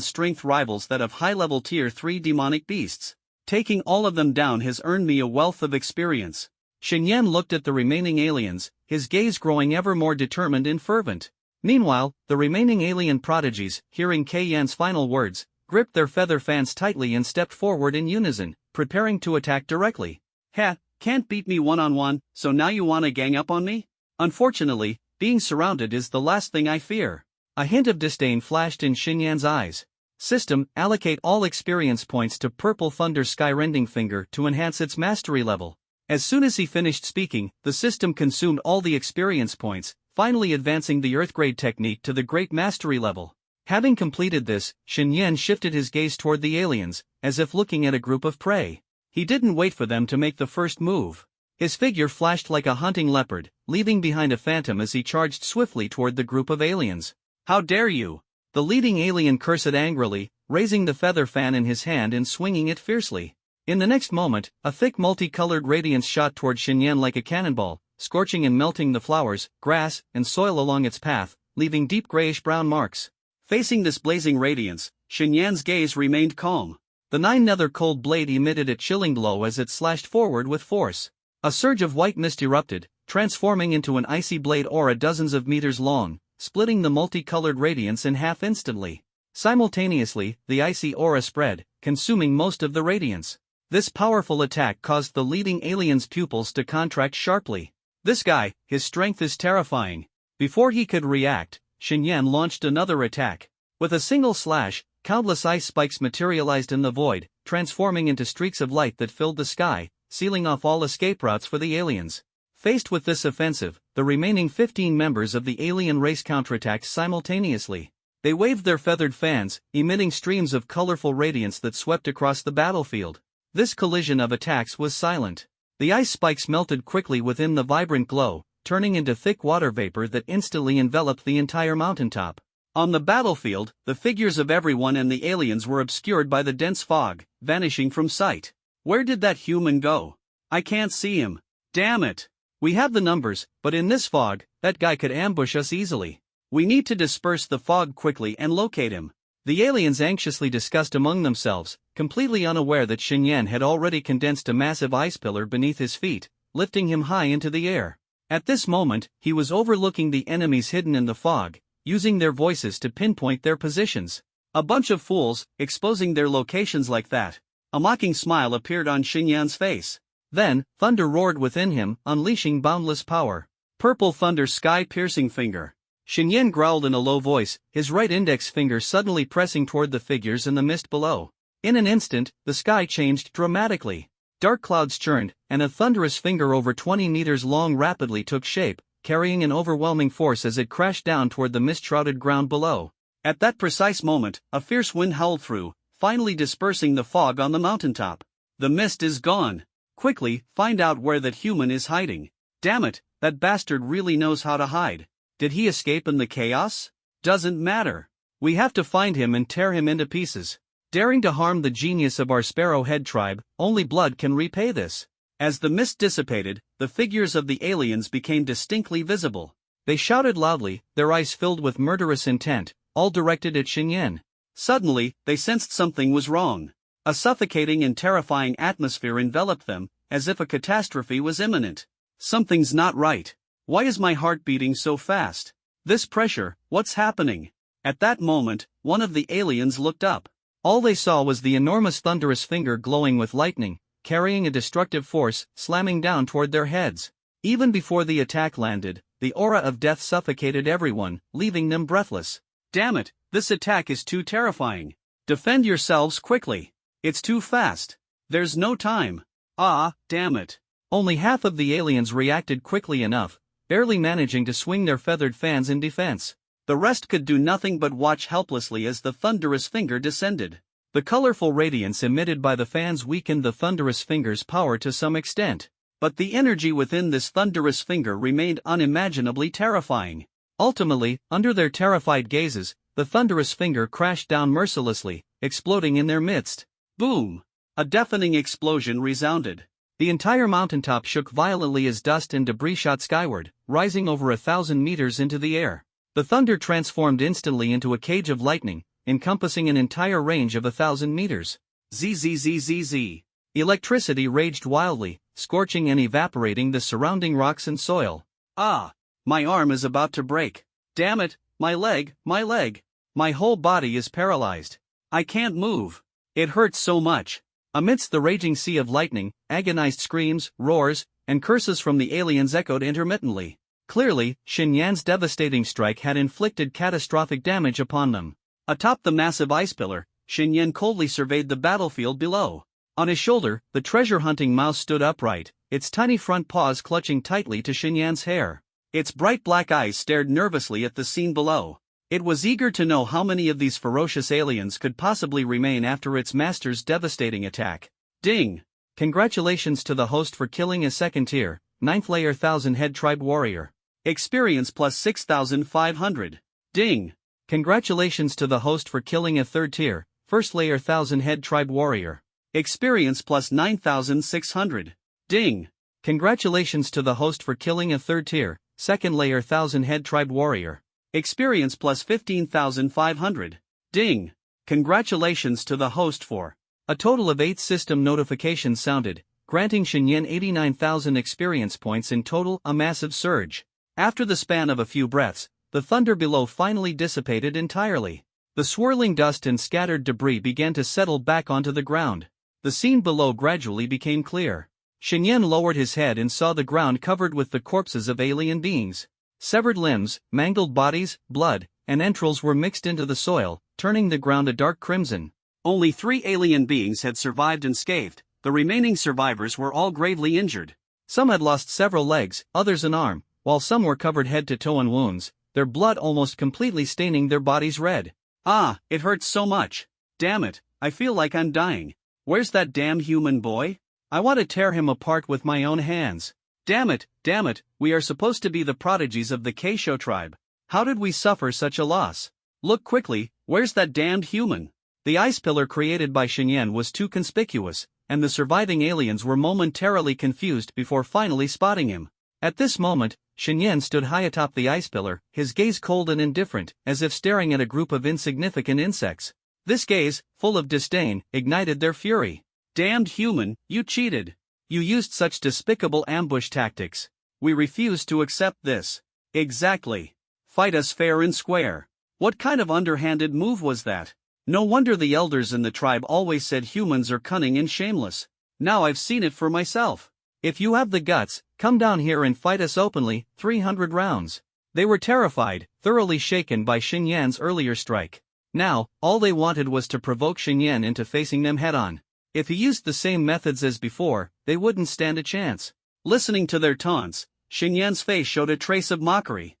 strength rivals that of high-level Tier 3 demonic beasts. Taking all of them down has earned me a wealth of experience. Xinyan looked at the remaining aliens, his gaze growing ever more determined and fervent. Meanwhile, the remaining alien prodigies, hearing K Yan's final words, gripped their feather fans tightly and stepped forward in unison, preparing to attack directly. Ha, can't beat me one-on-one, so now you wanna gang up on me? Unfortunately, being surrounded is the last thing I fear. A hint of disdain flashed in Xinyan's eyes. System, allocate all experience points to Purple Thunder Skyrending Finger to enhance its mastery level. As soon as he finished speaking, the system consumed all the experience points, finally advancing the Earthgrade technique to the Great Mastery level. Having completed this, Xinyan shifted his gaze toward the aliens, as if looking at a group of prey. He didn't wait for them to make the first move. His figure flashed like a hunting leopard, leaving behind a phantom as he charged swiftly toward the group of aliens. How dare you! The leading alien cursed angrily, raising the feather fan in his hand and swinging it fiercely. In the next moment, a thick multicolored radiance shot toward Xinyan like a cannonball, scorching and melting the flowers, grass, and soil along its path, leaving deep grayish-brown marks. Facing this blazing radiance, Xinyan's gaze remained calm. The 9-nether cold blade emitted a chilling glow as it slashed forward with force. A surge of white mist erupted, transforming into an icy blade aura dozens of meters long, splitting the multicolored radiance in half instantly. Simultaneously, the icy aura spread, consuming most of the radiance. This powerful attack caused the leading alien's pupils to contract sharply. This guy, his strength is terrifying. Before he could react, Xinyan launched another attack. With a single slash, countless ice spikes materialized in the void, transforming into streaks of light that filled the sky, sealing off all escape routes for the aliens. Faced with this offensive, the remaining 15 members of the alien race counterattacked simultaneously. They waved their feathered fans, emitting streams of colorful radiance that swept across the battlefield. This collision of attacks was silent. The ice spikes melted quickly within the vibrant glow, turning into thick water vapor that instantly enveloped the entire mountaintop. On the battlefield, the figures of everyone and the aliens were obscured by the dense fog, vanishing from sight. Where did that human go? I can't see him. Damn it! We have the numbers, but in this fog, that guy could ambush us easily. We need to disperse the fog quickly and locate him. The aliens anxiously discussed among themselves, completely unaware that Xinyan had already condensed a massive ice pillar beneath his feet, lifting him high into the air. At this moment, he was overlooking the enemies hidden in the fog, using their voices to pinpoint their positions. A bunch of fools, exposing their locations like that. A mocking smile appeared on Xinyan's face. Then, thunder roared within him, unleashing boundless power. Purple Thunder Sky-Piercing Finger. Xinyan growled in a low voice, his right index finger suddenly pressing toward the figures in the mist below. In an instant, the sky changed dramatically. Dark clouds churned, and a thunderous finger over 20 meters long rapidly took shape, carrying an overwhelming force as it crashed down toward the mist-shrouded ground below. At that precise moment, a fierce wind howled through, finally dispersing the fog on the mountaintop. The mist is gone. Quickly, find out where that human is hiding. Damn it, that bastard really knows how to hide. Did he escape in the chaos? Doesn't matter. We have to find him and tear him into pieces. Daring to harm the genius of our Sparrowhead tribe, only blood can repay this. As the mist dissipated, the figures of the aliens became distinctly visible. They shouted loudly, their eyes filled with murderous intent, all directed at Xinyan. Suddenly, they sensed something was wrong. A suffocating and terrifying atmosphere enveloped them, as if a catastrophe was imminent. Something's not right. Why is my heart beating so fast? This pressure, what's happening? At that moment, one of the aliens looked up. All they saw was the enormous thunderous finger glowing with lightning, carrying a destructive force, slamming down toward their heads. Even before the attack landed, the aura of death suffocated everyone, leaving them breathless. Damn it, this attack is too terrifying. Defend yourselves quickly. It's too fast. There's no time. Ah, damn it. Only half of the aliens reacted quickly enough, barely managing to swing their feathered fans in defense. The rest could do nothing but watch helplessly as the thunderous finger descended. The colorful radiance emitted by the fans weakened the thunderous finger's power to some extent. But the energy within this thunderous finger remained unimaginably terrifying. Ultimately, under their terrified gazes, the thunderous finger crashed down mercilessly, exploding in their midst. Boom! A deafening explosion resounded. The entire mountaintop shook violently as dust and debris shot skyward, rising over 1,000 meters into the air. The thunder transformed instantly into a cage of lightning, encompassing an entire range of 1,000 meters. Zzzzz. Electricity raged wildly, scorching and evaporating the surrounding rocks and soil. Ah! My arm is about to break. Damn it, my leg. My whole body is paralyzed. I can't move. It hurts so much. Amidst the raging sea of lightning, agonized screams, roars, and curses from the aliens echoed intermittently. Clearly, Xinyan's devastating strike had inflicted catastrophic damage upon them. Atop the massive ice pillar, Xinyan coldly surveyed the battlefield below. On his shoulder, the treasure-hunting mouse stood upright, its tiny front paws clutching tightly to Xinyan's hair. Its bright black eyes stared nervously at the scene below. It was eager to know how many of these ferocious aliens could possibly remain after its master's devastating attack. Ding! Congratulations to the host for killing a second-tier, 9th layer 1,000-head tribe warrior. Experience plus 6,500. Ding! Congratulations to the host for killing a third-tier, 1st layer 1,000-head tribe warrior. Experience plus 9,600. Ding! Congratulations to the host for killing a third-tier, 2nd layer 1,000-head tribe warrior. Experience plus 15,500. Ding! Congratulations to the host for. A total of 8 system notifications sounded, granting Xinyan 89,000 experience points in total, a massive surge. After the span of a few breaths, the thunder below finally dissipated entirely. The swirling dust and scattered debris began to settle back onto the ground. The scene below gradually became clear. Xinyan lowered his head and saw the ground covered with the corpses of alien beings. Severed limbs, mangled bodies, blood, and entrails were mixed into the soil, turning the ground a dark crimson. Only 3 alien beings had survived unscathed. The remaining survivors were all gravely injured. Some had lost several legs, others an arm, while some were covered head to toe in wounds, their blood almost completely staining their bodies red. Ah, it hurts so much. Damn it, I feel like I'm dying. Where's that damn human boy? I want to tear him apart with my own hands. Damn it, we are supposed to be the prodigies of the Keisho tribe. How did we suffer such a loss? Look quickly, where's that damned human? The ice pillar created by Xinyan was too conspicuous, and the surviving aliens were momentarily confused before finally spotting him. At this moment, Xinyan stood high atop the ice pillar, his gaze cold and indifferent, as if staring at a group of insignificant insects. This gaze, full of disdain, ignited their fury. Damned human, you cheated. You used such despicable ambush tactics. We refuse to accept this. Exactly. Fight us fair and square. What kind of underhanded move was that? No wonder the elders in the tribe always said humans are cunning and shameless. Now I've seen it for myself. If you have the guts, come down here and fight us openly, 300 rounds. They were terrified, thoroughly shaken by Xinyan's earlier strike. Now, all they wanted was to provoke Xinyan into facing them head-on. If he used the same methods as before, they wouldn't stand a chance. Listening to their taunts, Xinyan's face showed a trace of mockery.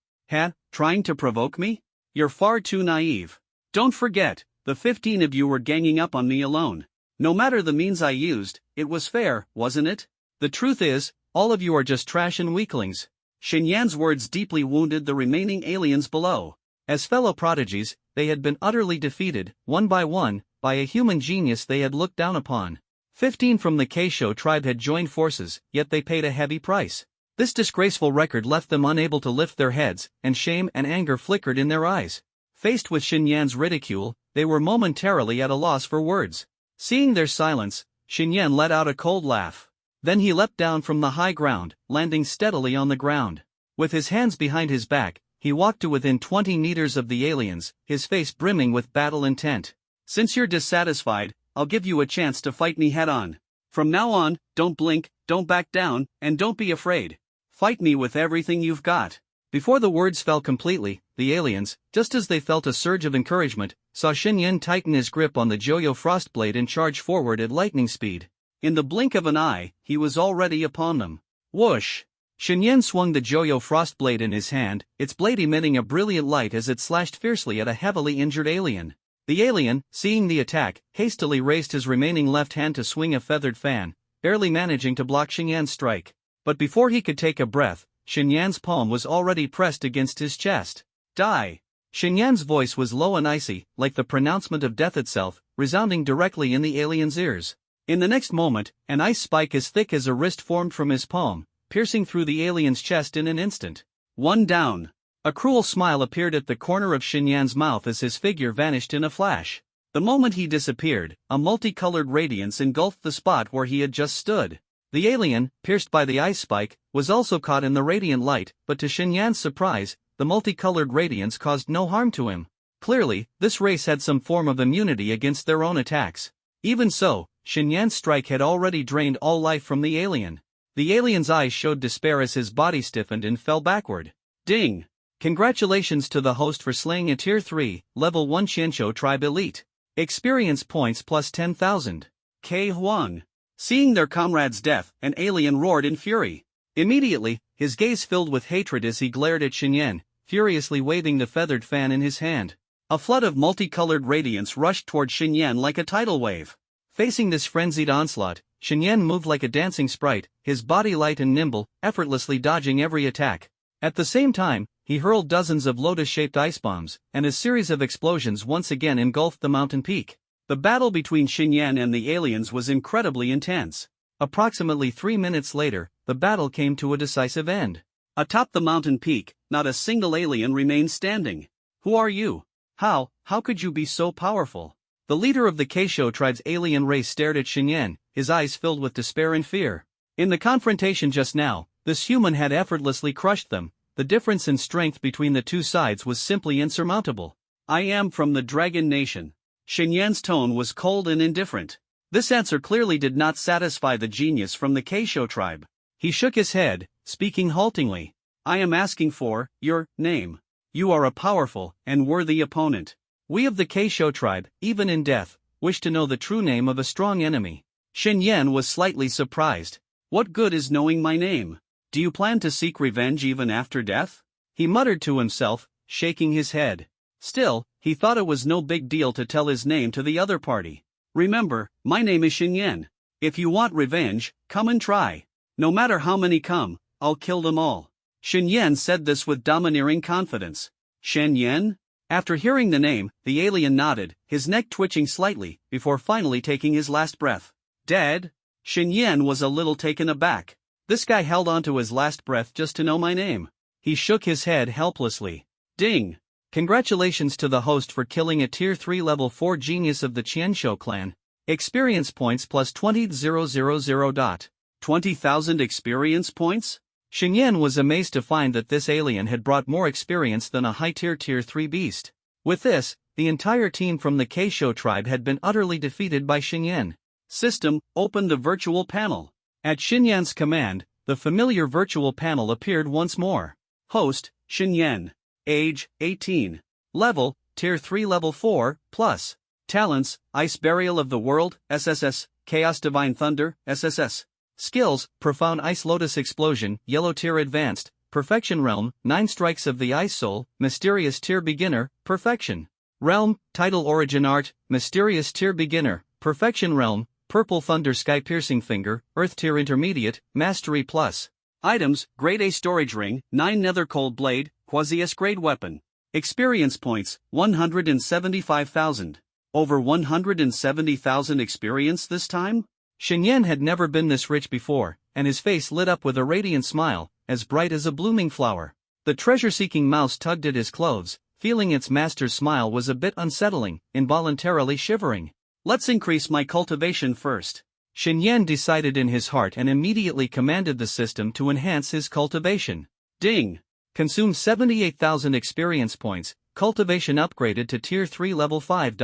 Trying to provoke me? You're far too naive. Don't forget, the 15 of you were ganging up on me alone. No matter the means I used, it was fair, wasn't it? The truth is, all of you are just trash and weaklings. Shen Yan's words deeply wounded the remaining aliens below. As fellow prodigies, they had been utterly defeated, one, by a human genius they had looked down upon. 15 from the Keisho tribe had joined forces, yet they paid a heavy price. This disgraceful record left them unable to lift their heads, and shame and anger flickered in their eyes. Faced with Shen Yan's ridicule, they were momentarily at a loss for words. Seeing their silence, Shen Yan let out a cold laugh. Then he leapt down from the high ground, landing steadily on the ground. With his hands behind his back, he walked to within 20 meters of the aliens, his face brimming with battle intent. Since you're dissatisfied, I'll give you a chance to fight me head-on. From now on, don't blink, don't back down, and don't be afraid. Fight me with everything you've got. Before the words fell completely, the aliens, just as they felt a surge of encouragement, saw Shen Yan tighten his grip on the Joyo Frostblade and charge forward at lightning speed. In the blink of an eye, he was already upon them. Whoosh! Shen Yan swung the Joyo Frostblade in his hand, its blade emitting a brilliant light as it slashed fiercely at a heavily injured alien. The alien, seeing the attack, hastily raised his remaining left hand to swing a feathered fan, barely managing to block Shen Yan's strike. But before he could take a breath, Shen Yan's palm was already pressed against his chest. Die! Shen Yan's voice was low and icy, like the pronouncement of death itself, resounding directly in the alien's ears. In the next moment, an ice spike as thick as a wrist formed from his palm, piercing through the alien's chest in an instant. One down. A cruel smile appeared at the corner of Shen Yan's mouth as his figure vanished in a flash. The moment he disappeared, a multicolored radiance engulfed the spot where he had just stood. The alien, pierced by the ice spike, was also caught in the radiant light, but to Shen Yan's surprise, the multicolored radiance caused no harm to him. Clearly, this race had some form of immunity against their own attacks. Even so, Shen Yan's strike had already drained all life from the alien. The alien's eyes showed despair as his body stiffened and fell backward. Ding! Congratulations to the host for slaying a Tier 3, Level 1 Qianqiu tribe elite. Experience points plus 10,000. K. Huang. Seeing their comrade's death, an alien roared in fury. Immediately, his gaze filled with hatred as he glared at Shen Yan, furiously waving the feathered fan in his hand. A flood of multicolored radiance rushed toward Shen Yan like a tidal wave. Facing this frenzied onslaught, Shen Yan moved like a dancing sprite, his body light and nimble, effortlessly dodging every attack. At the same time, he hurled dozens of lotus-shaped ice bombs, and a series of explosions once again engulfed the mountain peak. The battle between Shen Yan and the aliens was incredibly intense. Approximately 3 minutes later, the battle came to a decisive end. Atop the mountain peak, not a single alien remained standing. Who are you? How could you be so powerful? The leader of the Keisho tribe's alien race stared at Shen Yan, his eyes filled with despair and fear. In the confrontation just now, this human had effortlessly crushed them. The difference in strength between the two sides was simply insurmountable. I am from the Dragon Nation. Shen Yan's tone was cold and indifferent. This answer clearly did not satisfy the genius from the Keisho tribe. He shook his head, speaking haltingly. I am asking for your name. You are a powerful and worthy opponent. We of the Keisho tribe, even in death, wish to know the true name of a strong enemy. Shen Yan was slightly surprised. What good is knowing my name? Do you plan to seek revenge even after death? He muttered to himself, shaking his head. Still, he thought it was no big deal to tell his name to the other party. Remember, my name is Shen Yan. If you want revenge, come and try. No matter how many come, I'll kill them all. Shen Yan said this with domineering confidence. Shen Yan? After hearing the name, the alien nodded, his neck twitching slightly, before finally taking his last breath. Dead? Shen Yan was a little taken aback. This guy held on to his last breath just to know my name. He shook his head helplessly. Ding! Congratulations to the host for killing a Tier 3 Level 4 genius of the Qianqiu clan. Experience points plus 20,000. 20,000 experience points? Shen Yan was amazed to find that this alien had brought more experience than a high-tier Tier 3 beast. With this, the entire team from the Keisho tribe had been utterly defeated by Shen Yan. System, open the virtual panel. At Shen Yan's command, the familiar virtual panel appeared once more. Host, Shen Yan. Age, 18. Level, Tier 3 Level 4, plus. Talents, Ice Burial of the World, SSS, Chaos Divine Thunder, SSS. Skills, Profound Ice Lotus Explosion, Yellow Tier Advanced, Perfection Realm, 9 Strikes of the Ice Soul, Mysterious Tier Beginner, Perfection. Realm, Title Origin Art, Mysterious Tier Beginner, Perfection Realm, Purple Thunder Sky-Piercing Finger, Earth Tier Intermediate, Mastery Plus. Items, Grade A Storage Ring, 9 Nether Cold Blade, Quasi-S Grade Weapon. Experience points, 175,000. Over 170,000 experience this time? Shen had never been this rich before, and his face lit up with a radiant smile, as bright as a blooming flower. The treasure-seeking mouse tugged at his clothes, feeling its master's smile was a bit unsettling, involuntarily shivering. Let's increase my cultivation first. Shen decided in his heart and immediately commanded the system to enhance his cultivation. Ding! Consumed 78,000 experience points, cultivation upgraded to Tier 3 Level 5.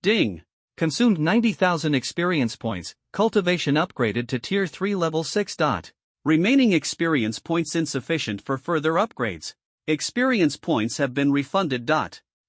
Ding! Consumed 90,000 experience points, cultivation upgraded to Tier 3 Level 6. Remaining experience points insufficient for further upgrades. Experience points have been refunded.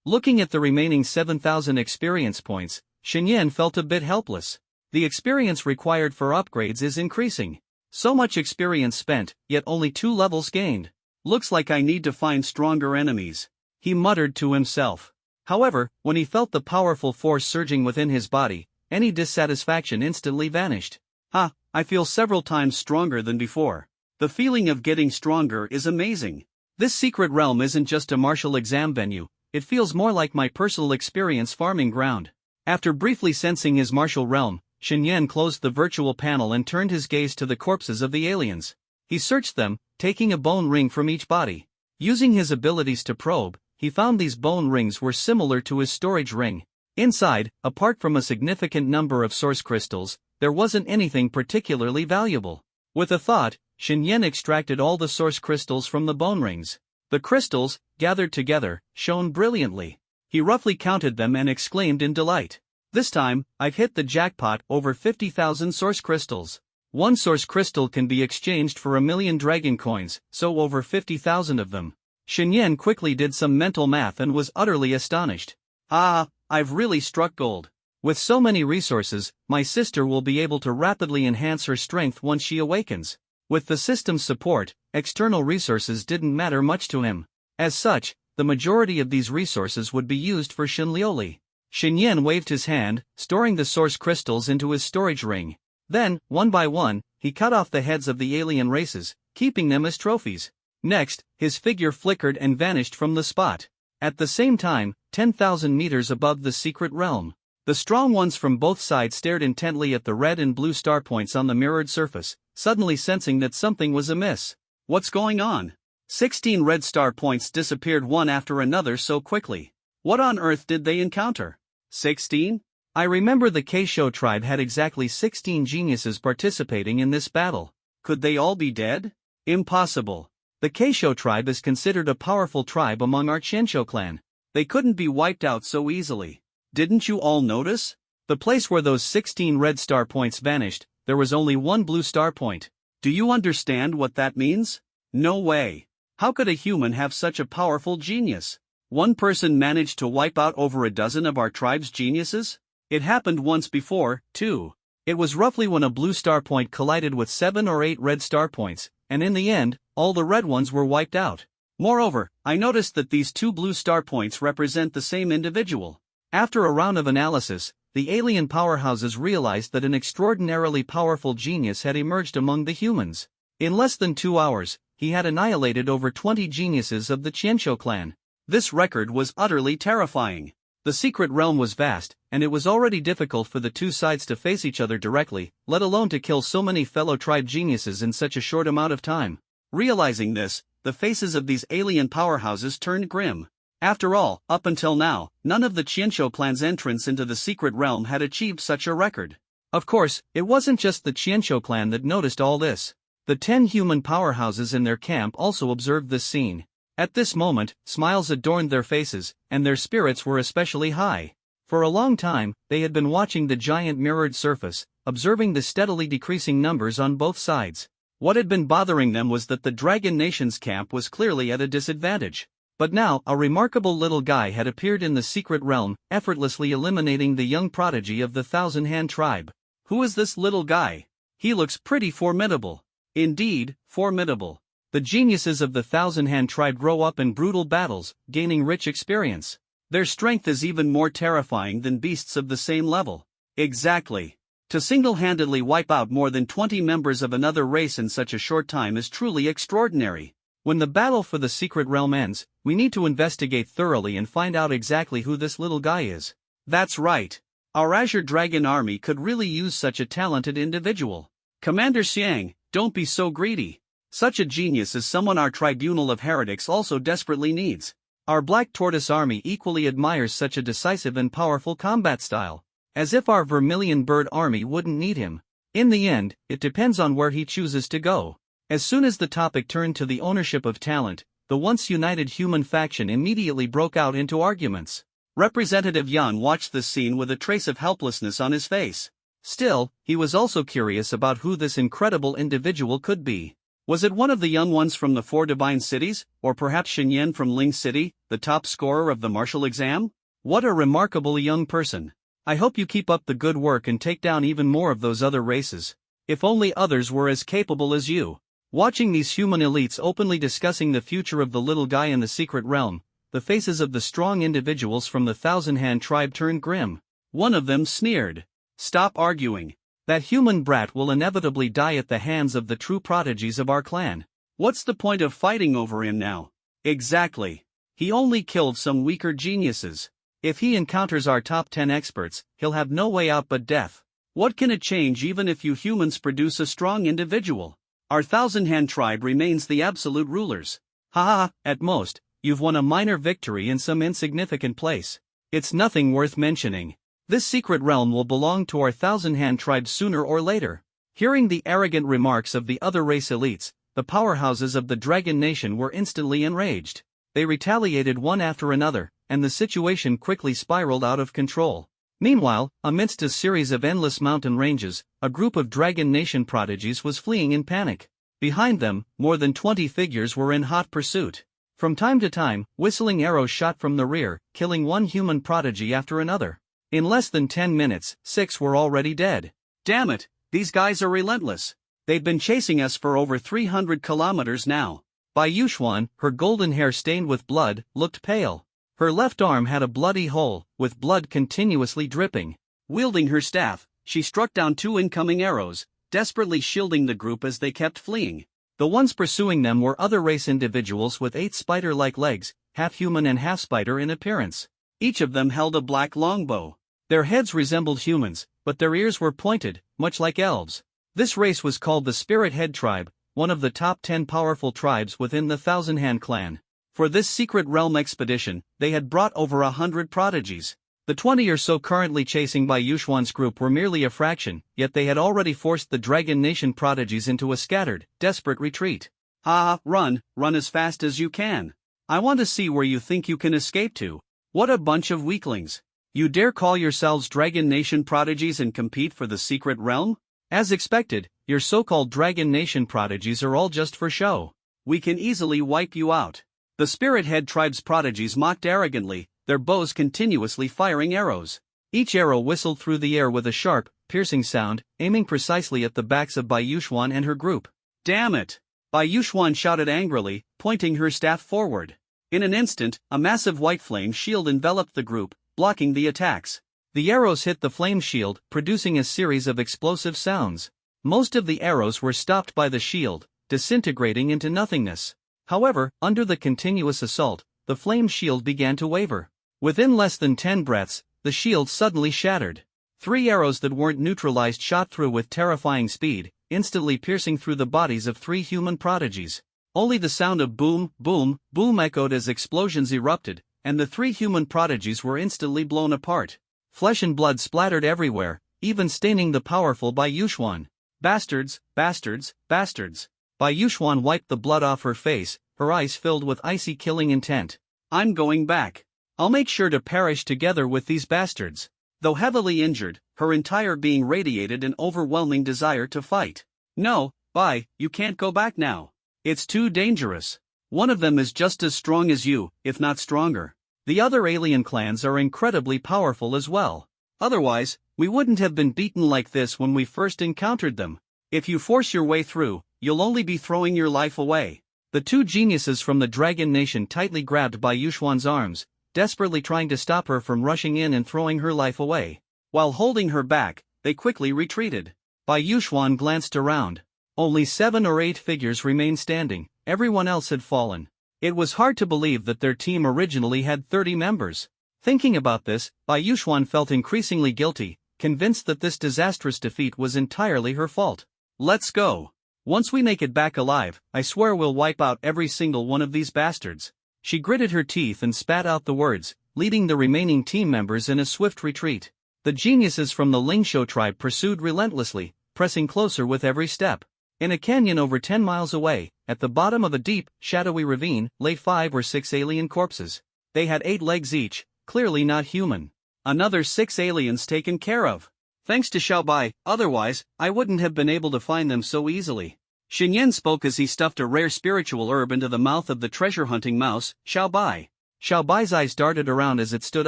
Looking at the remaining 7,000 experience points, Shen felt a bit helpless. The experience required for upgrades is increasing. So much experience spent, yet only 2 levels gained. Looks like I need to find stronger enemies, he muttered to himself. However, when he felt the powerful force surging within his body, any dissatisfaction instantly vanished. I feel several times stronger than before. The feeling of getting stronger is amazing. This secret realm isn't just a martial exam venue, it feels more like my personal experience farming ground. After briefly sensing his martial realm, Shen closed the virtual panel and turned his gaze to the corpses of the aliens. He searched them, taking a bone ring from each body. Using his abilities to probe, he found these bone rings were similar to his storage ring. Inside, apart from a significant number of source crystals, there wasn't anything particularly valuable. With a thought, Shen extracted all the source crystals from the bone rings. The crystals, gathered together, shone brilliantly. He roughly counted them and exclaimed in delight. This time, I've hit the jackpot, over 50,000 source crystals. One source crystal can be exchanged for 1,000,000 dragon coins, so over 50,000 of them. Shen quickly did some mental math and was utterly astonished. I've really struck gold. With so many resources, my sister will be able to rapidly enhance her strength once she awakens. With the system's support, external resources didn't matter much to him. As such, the majority of these resources would be used for Shenlioli. Shen waved his hand, storing the source crystals into his storage ring. Then, one by one, he cut off the heads of the alien races, keeping them as trophies. Next, his figure flickered and vanished from the spot. At the same time, 10,000 meters above the secret realm, the strong ones from both sides stared intently at the red and blue star points on the mirrored surface, suddenly sensing that something was amiss. What's going on? 16 red star points disappeared one after another so quickly. What on earth did they encounter? 16? I remember the Keisho tribe had exactly 16 geniuses participating in this battle. Could they all be dead? Impossible. The Keisho tribe is considered a powerful tribe among our Qianqiu clan. They couldn't be wiped out so easily. Didn't you all notice? The place where those 16 red star points vanished, there was only one blue star point. Do you understand what that means? No way. How could a human have such a powerful genius? One person managed to wipe out over a dozen of our tribe's geniuses? It happened once before, too. It was roughly when a blue star point collided with 7 or 8 red star points, and in the end, all the red ones were wiped out. Moreover, I noticed that these 2 blue star points represent the same individual. After a round of analysis, the alien powerhouses realized that an extraordinarily powerful genius had emerged among the humans. In less than 2 hours, he had annihilated over 20 geniuses of the Qianqiu clan. This record was utterly terrifying. The secret realm was vast, and it was already difficult for the two sides to face each other directly, let alone to kill so many fellow tribe geniuses in such a short amount of time. Realizing this, the faces of these alien powerhouses turned grim. After all, up until now, none of the Qianqiu clan's entrance into the secret realm had achieved such a record. Of course, it wasn't just the Qianqiu clan that noticed all this. The 10 human powerhouses in their camp also observed this scene. At this moment, smiles adorned their faces, and their spirits were especially high. For a long time, they had been watching the giant mirrored surface, observing the steadily decreasing numbers on both sides. What had been bothering them was that the Dragon Nation's camp was clearly at a disadvantage. But now, a remarkable little guy had appeared in the secret realm, effortlessly eliminating the young prodigy of the Thousand Hand tribe. Who is this little guy? He looks pretty formidable. Indeed, formidable. The geniuses of the Thousand Hand tribe grow up in brutal battles, gaining rich experience. Their strength is even more terrifying than beasts of the same level. Exactly. To single-handedly wipe out more than 20 members of another race in such a short time is truly extraordinary. When the battle for the secret realm ends, we need to investigate thoroughly and find out exactly who this little guy is. That's right. Our Azure Dragon army could really use such a talented individual. Commander Xiang, don't be so greedy. Such a genius is someone our Tribunal of Heretics also desperately needs. Our Black Tortoise army equally admires such a decisive and powerful combat style. As if our Vermilion Bird army wouldn't need him. In the end, it depends on where he chooses to go. As soon as the topic turned to the ownership of talent, the once united human faction immediately broke out into arguments. Representative Yan watched this scene with a trace of helplessness on his face. Still, he was also curious about who this incredible individual could be. Was it one of the young ones from the Four Divine Cities, or perhaps Xinyan from Ling City, the top scorer of the martial exam? What a remarkable young person. I hope you keep up the good work and take down even more of those other races. If only others were as capable as you. Watching these human elites openly discussing the future of the little guy in the secret realm, the faces of the strong individuals from the Thousand Hand tribe turned grim. One of them sneered. Stop arguing. That human brat will inevitably die at the hands of the true prodigies of our clan. What's the point of fighting over him now? Exactly. He only killed some weaker geniuses. If he encounters our top 10 experts, he'll have no way out but death. What can it change even if you humans produce a strong individual? Our Thousand Hand tribe remains the absolute rulers. Haha, at most, you've won a minor victory in some insignificant place. It's nothing worth mentioning. This secret realm will belong to our Thousand Hand tribe sooner or later. Hearing the arrogant remarks of the other race elites, the powerhouses of the Dragon Nation were instantly enraged. They retaliated one after another, and the situation quickly spiraled out of control. Meanwhile, amidst a series of endless mountain ranges, a group of Dragon Nation prodigies was fleeing in panic. Behind them, more than 20 figures were in hot pursuit. From time to time, whistling arrows shot from the rear, killing one human prodigy after another. In less than 10 minutes, 6 were already dead. Damn it, these guys are relentless. They've been chasing us for over 300 kilometers now. Bai Yuxuan, her golden hair stained with blood, looked pale. Her left arm had a bloody hole, with blood continuously dripping. Wielding her staff, she struck down 2 incoming arrows, desperately shielding the group as they kept fleeing. The ones pursuing them were other race individuals with 8 spider-like legs, half human and half spider in appearance. Each of them held a black longbow. Their heads resembled humans, but their ears were pointed, much like elves. This race was called the Spirit Head Tribe, one of the top 10 powerful tribes within the Thousand Hand clan. For this secret realm expedition, they had brought over 100 prodigies. The 20 or so currently chasing Bai Yuxuan's group were merely a fraction, yet they had already forced the Dragon Nation prodigies into a scattered, desperate retreat. Run as fast as you can. I want to see where you think you can escape to. What a bunch of weaklings. You dare call yourselves Dragon Nation prodigies and compete for the secret realm? As expected, your so-called Dragon Nation prodigies are all just for show. We can easily wipe you out. The Spirit Head tribe's prodigies mocked arrogantly, their bows continuously firing arrows. Each arrow whistled through the air with a sharp, piercing sound, aiming precisely at the backs of Bai Yuxuan and her group. Damn it! Bai Yuxuan shouted angrily, pointing her staff forward. In an instant, a massive white flame shield enveloped the group, blocking the attacks. The arrows hit the flame shield, producing a series of explosive sounds. Most of the arrows were stopped by the shield, disintegrating into nothingness. However, under the continuous assault, the flame shield began to waver. Within less than 10 breaths, the shield suddenly shattered. 3 arrows that weren't neutralized shot through with terrifying speed, instantly piercing through the bodies of 3 human prodigies. Only the sound of boom, boom, boom echoed as explosions erupted, and the 3 human prodigies were instantly blown apart. Flesh and blood splattered everywhere, even staining the powerful Bai Yuxuan. Bastards, bastards, bastards. Bai Yuxuan wiped the blood off her face, her eyes filled with icy killing intent. I'm going back. I'll make sure to perish together with these bastards. Though heavily injured, her entire being radiated an overwhelming desire to fight. No, Bai, you can't go back now. It's too dangerous. One of them is just as strong as you, if not stronger. The other alien clans are incredibly powerful as well. Otherwise, we wouldn't have been beaten like this when we first encountered them. If you force your way through, you'll only be throwing your life away. The 2 geniuses from the Dragon Nation tightly grabbed Bai Yuxuan's arms, desperately trying to stop her from rushing in and throwing her life away. While holding her back, they quickly retreated. Bai Yuxuan glanced around. Only 7 or 8 figures remained standing, everyone else had fallen. It was hard to believe that their team originally had 30 members. Thinking about this, Bai Yuxuan felt increasingly guilty, convinced that this disastrous defeat was entirely her fault. Let's go. Once we make it back alive, I swear we'll wipe out every single one of these bastards. She gritted her teeth and spat out the words, leading the remaining team members in a swift retreat. The geniuses from the Lingshou tribe pursued relentlessly, pressing closer with every step. In a canyon over 10 miles away, at the bottom of a deep, shadowy ravine, lay 5 or 6 alien corpses. They had 8 legs each, clearly not human. Another 6 aliens taken care of. Thanks to Xiaobai, otherwise, I wouldn't have been able to find them so easily. Xinyan spoke as he stuffed a rare spiritual herb into the mouth of the treasure-hunting mouse, Xiaobai. Xiaobai's eyes darted around as it stood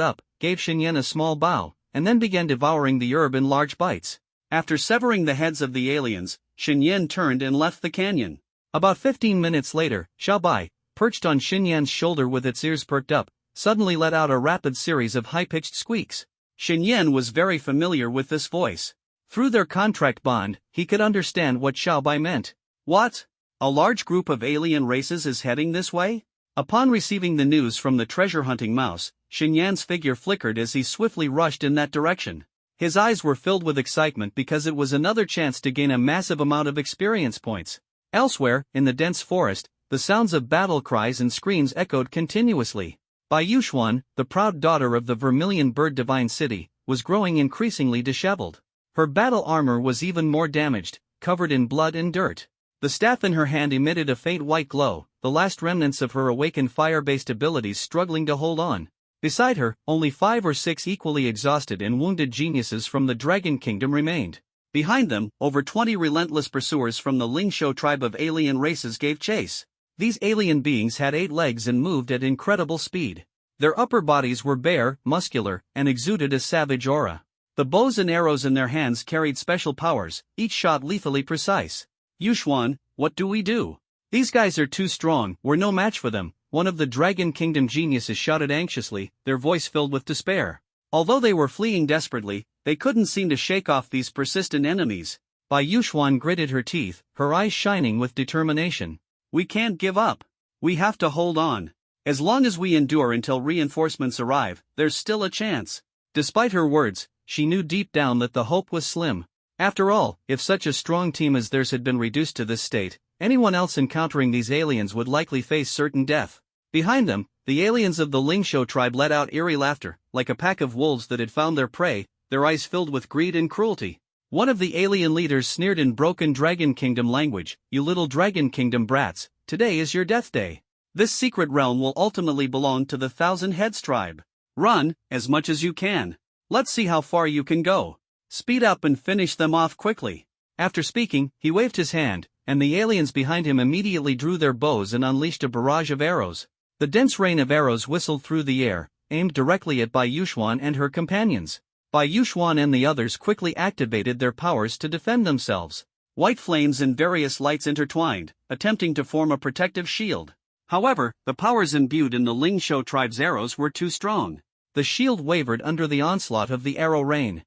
up, gave Xinyan a small bow, and then began devouring the herb in large bites. After severing the heads of the aliens, Xinyan turned and left the canyon. About 15 minutes later, Xiaobai, perched on Xinyan's shoulder with its ears perked up, suddenly let out a rapid series of high-pitched squeaks. Xinyan was very familiar with this voice. Through their contract bond, he could understand what Xiaobai meant. What? A large group of alien races is heading this way? Upon receiving the news from the treasure-hunting mouse, Xinyan's figure flickered as he swiftly rushed in that direction. His eyes were filled with excitement because it was another chance to gain a massive amount of experience points. Elsewhere, in the dense forest, the sounds of battle cries and screams echoed continuously. Bai Yuxuan, the proud daughter of the Vermilion Bird Divine City, was growing increasingly disheveled. Her battle armor was even more damaged, covered in blood and dirt. The staff in her hand emitted a faint white glow, the last remnants of her awakened fire-based abilities struggling to hold on. Beside her, only 5 or 6 equally exhausted and wounded geniuses from the Dragon Kingdom remained. Behind them, over 20 relentless pursuers from the Lingshou tribe of alien races gave chase. These alien beings had 8 legs and moved at incredible speed. Their upper bodies were bare, muscular, and exuded a savage aura. The bows and arrows in their hands carried special powers, each shot lethally precise. Yuxuan, what do we do? These guys are too strong, we're no match for them, one of the Dragon Kingdom geniuses shouted anxiously, their voice filled with despair. Although they were fleeing desperately, they couldn't seem to shake off these persistent enemies. Bai Yuxuan gritted her teeth, her eyes shining with determination. We can't give up. We have to hold on. As long as we endure until reinforcements arrive, there's still a chance. Despite her words, she knew deep down that the hope was slim. After all, if such a strong team as theirs had been reduced to this state, anyone else encountering these aliens would likely face certain death. Behind them, the aliens of the Lingshou tribe let out eerie laughter, like a pack of wolves that had found their prey, their eyes filled with greed and cruelty. One of the alien leaders sneered in broken Dragon Kingdom language, "You little Dragon Kingdom brats, today is your death day. This secret realm will ultimately belong to the Thousand Heads tribe. Run, as much as you can. Let's see how far you can go. Speed up and finish them off quickly." After speaking, he waved his hand, and the aliens behind him immediately drew their bows and unleashed a barrage of arrows. The dense rain of arrows whistled through the air, aimed directly at Bai Yuxuan and her companions. Bai Yuxuan and the others quickly activated their powers to defend themselves. White flames and various lights intertwined, attempting to form a protective shield. However, the powers imbued in the Lingshou tribe's arrows were too strong. The shield wavered under the onslaught of the arrow rain.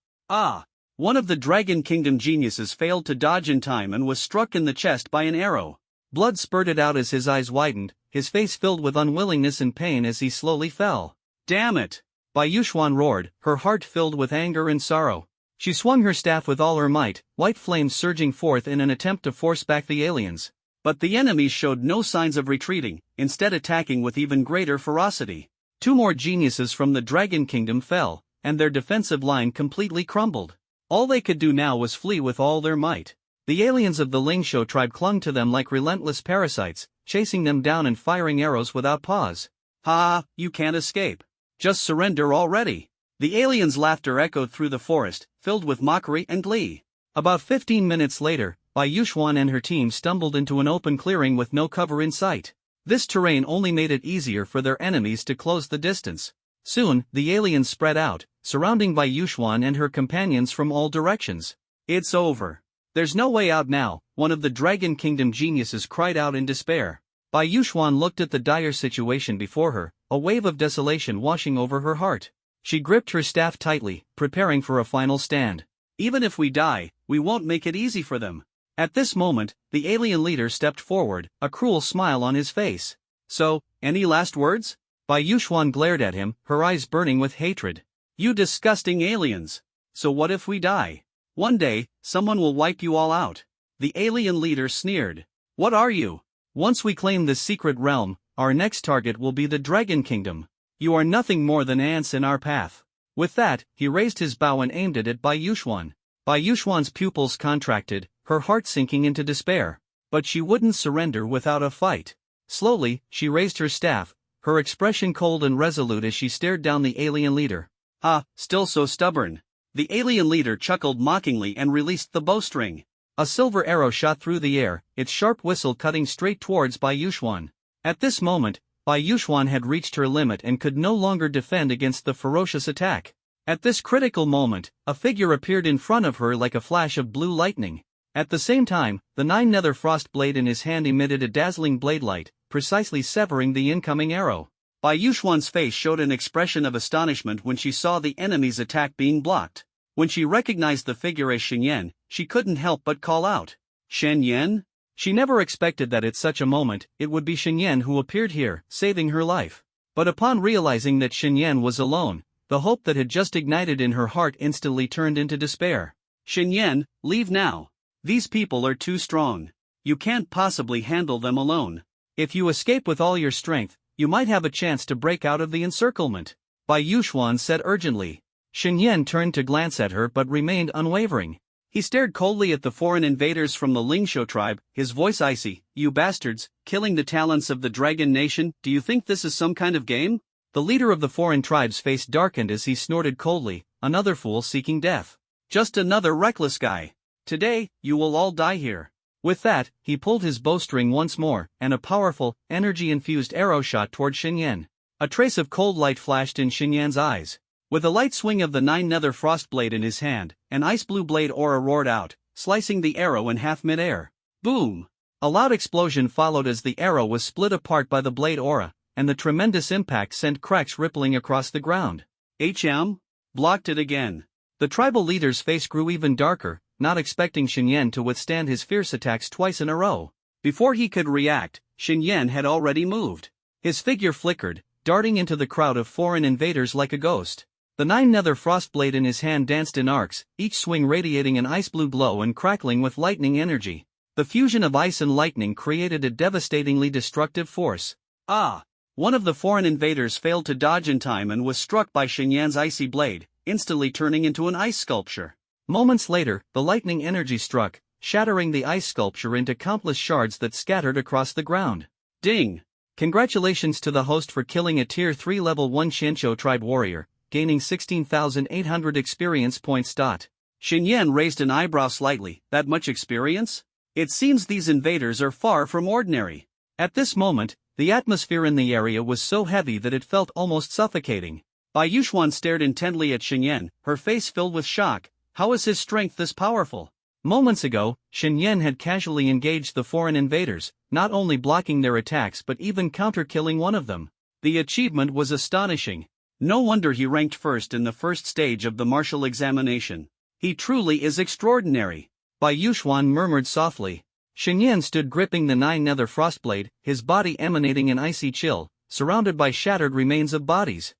One of the Dragon Kingdom geniuses failed to dodge in time and was struck in the chest by an arrow. Blood spurted out as his eyes widened, his face filled with unwillingness and pain as he slowly fell. Damn it! Bai Yuxuan roared, her heart filled with anger and sorrow. She swung her staff with all her might, white flames surging forth in an attempt to force back the aliens. But the enemies showed no signs of retreating, instead attacking with even greater ferocity. 2 more geniuses from the Dragon Kingdom fell, and their defensive line completely crumbled. All they could do now was flee with all their might. The aliens of the Lingshou tribe clung to them like relentless parasites, chasing them down and firing arrows without pause. "Ha, you can't escape. Just surrender already." The aliens' laughter echoed through the forest, filled with mockery and glee. About 15 minutes later, Bai Yuxuan and her team stumbled into an open clearing with no cover in sight. This terrain only made it easier for their enemies to close the distance. Soon, the aliens spread out, surrounding Bai Yuxuan and her companions from all directions. "It's over. There's no way out now," one of the Dragon Kingdom geniuses cried out in despair. Bai Yuxuan looked at the dire situation before her, a wave of desolation washing over her heart. She gripped her staff tightly, preparing for a final stand. Even if we die, we won't make it easy for them. At this moment, the alien leader stepped forward, a cruel smile on his face. So, any last words? Bai Yuxuan glared at him, her eyes burning with hatred. You disgusting aliens! So what if we die? One day, someone will wipe you all out. The alien leader sneered. What are you? Once we claim this secret realm, our next target will be the Dragon Kingdom. You are nothing more than ants in our path. With that, he raised his bow and aimed it at Bai Yuxuan. Bai Yuxuan's pupils contracted, her heart sinking into despair. But she wouldn't surrender without a fight. Slowly, she raised her staff, her expression cold and resolute as she stared down the alien leader. Ah, still so stubborn. The alien leader chuckled mockingly and released the bowstring. A silver arrow shot through the air, its sharp whistle cutting straight towards Bai Yuxuan. At this moment, Bai Yuxuan had reached her limit and could no longer defend against the ferocious attack. At this critical moment, a figure appeared in front of her like a flash of blue lightning. At the same time, the 9 nether frost blade in his hand emitted a dazzling blade light, precisely severing the incoming arrow. Bai Yuxuan's face showed an expression of astonishment when she saw the enemy's attack being blocked. When she recognized the figure as Shen Yan, she couldn't help but call out, Shen Yan? She never expected that at such a moment, it would be Shen Yan who appeared here, saving her life. But upon realizing that Shen Yan was alone, the hope that had just ignited in her heart instantly turned into despair. Shen Yan, leave now. These people are too strong. You can't possibly handle them alone. If you escape with all your strength, you might have a chance to break out of the encirclement. Bai Yuxuan said urgently. Shen Yan turned to glance at her but remained unwavering. He stared coldly at the foreign invaders from the Lingshou tribe, his voice icy. You bastards, killing the talents of the Dragon Nation, do you think this is some kind of game? The leader of the foreign tribe's face darkened as he snorted coldly, another fool seeking death. Just another reckless guy. Today, you will all die here. With that, he pulled his bowstring once more, and a powerful, energy-infused arrow shot toward Shen Yan. A trace of cold light flashed in Shen Yan's eyes. With a light swing of the 9 nether frost blade in his hand, an ice-blue blade aura roared out, slicing the arrow in half mid-air. Boom! A loud explosion followed as the arrow was split apart by the blade aura, and the tremendous impact sent cracks rippling across the ground. Blocked it again. The tribal leader's face grew even darker, not expecting Shen Yan to withstand his fierce attacks twice in a row. Before he could react, Shen Yan had already moved. His figure flickered, darting into the crowd of foreign invaders like a ghost. The 9 nether frost blade in his hand danced in arcs, each swing radiating an ice-blue glow and crackling with lightning energy. The fusion of ice and lightning created a devastatingly destructive force. One of the foreign invaders failed to dodge in time and was struck by Shen Yan's icy blade, instantly turning into an ice sculpture. Moments later, the lightning energy struck, shattering the ice sculpture into countless shards that scattered across the ground. Ding! Congratulations to the host for killing a Tier 3 Level 1 Xianqiu tribe warrior, gaining 16,800 experience points. Shen Yan raised an eyebrow slightly. That much experience? It seems these invaders are far from ordinary. At this moment, the atmosphere in the area was so heavy that it felt almost suffocating. Bai Yuxuan stared intently at Shen Yan, her face filled with shock. How is his strength this powerful? Moments ago, Shen Yan had casually engaged the foreign invaders, not only blocking their attacks but even counter-killing one of them. The achievement was astonishing. No wonder he ranked first in the first stage of the martial examination. He truly is extraordinary. Bai Yuxuan murmured softly. Shen Yan stood gripping the 9 nether frostblade, his body emanating an icy chill, surrounded by shattered remains of bodies.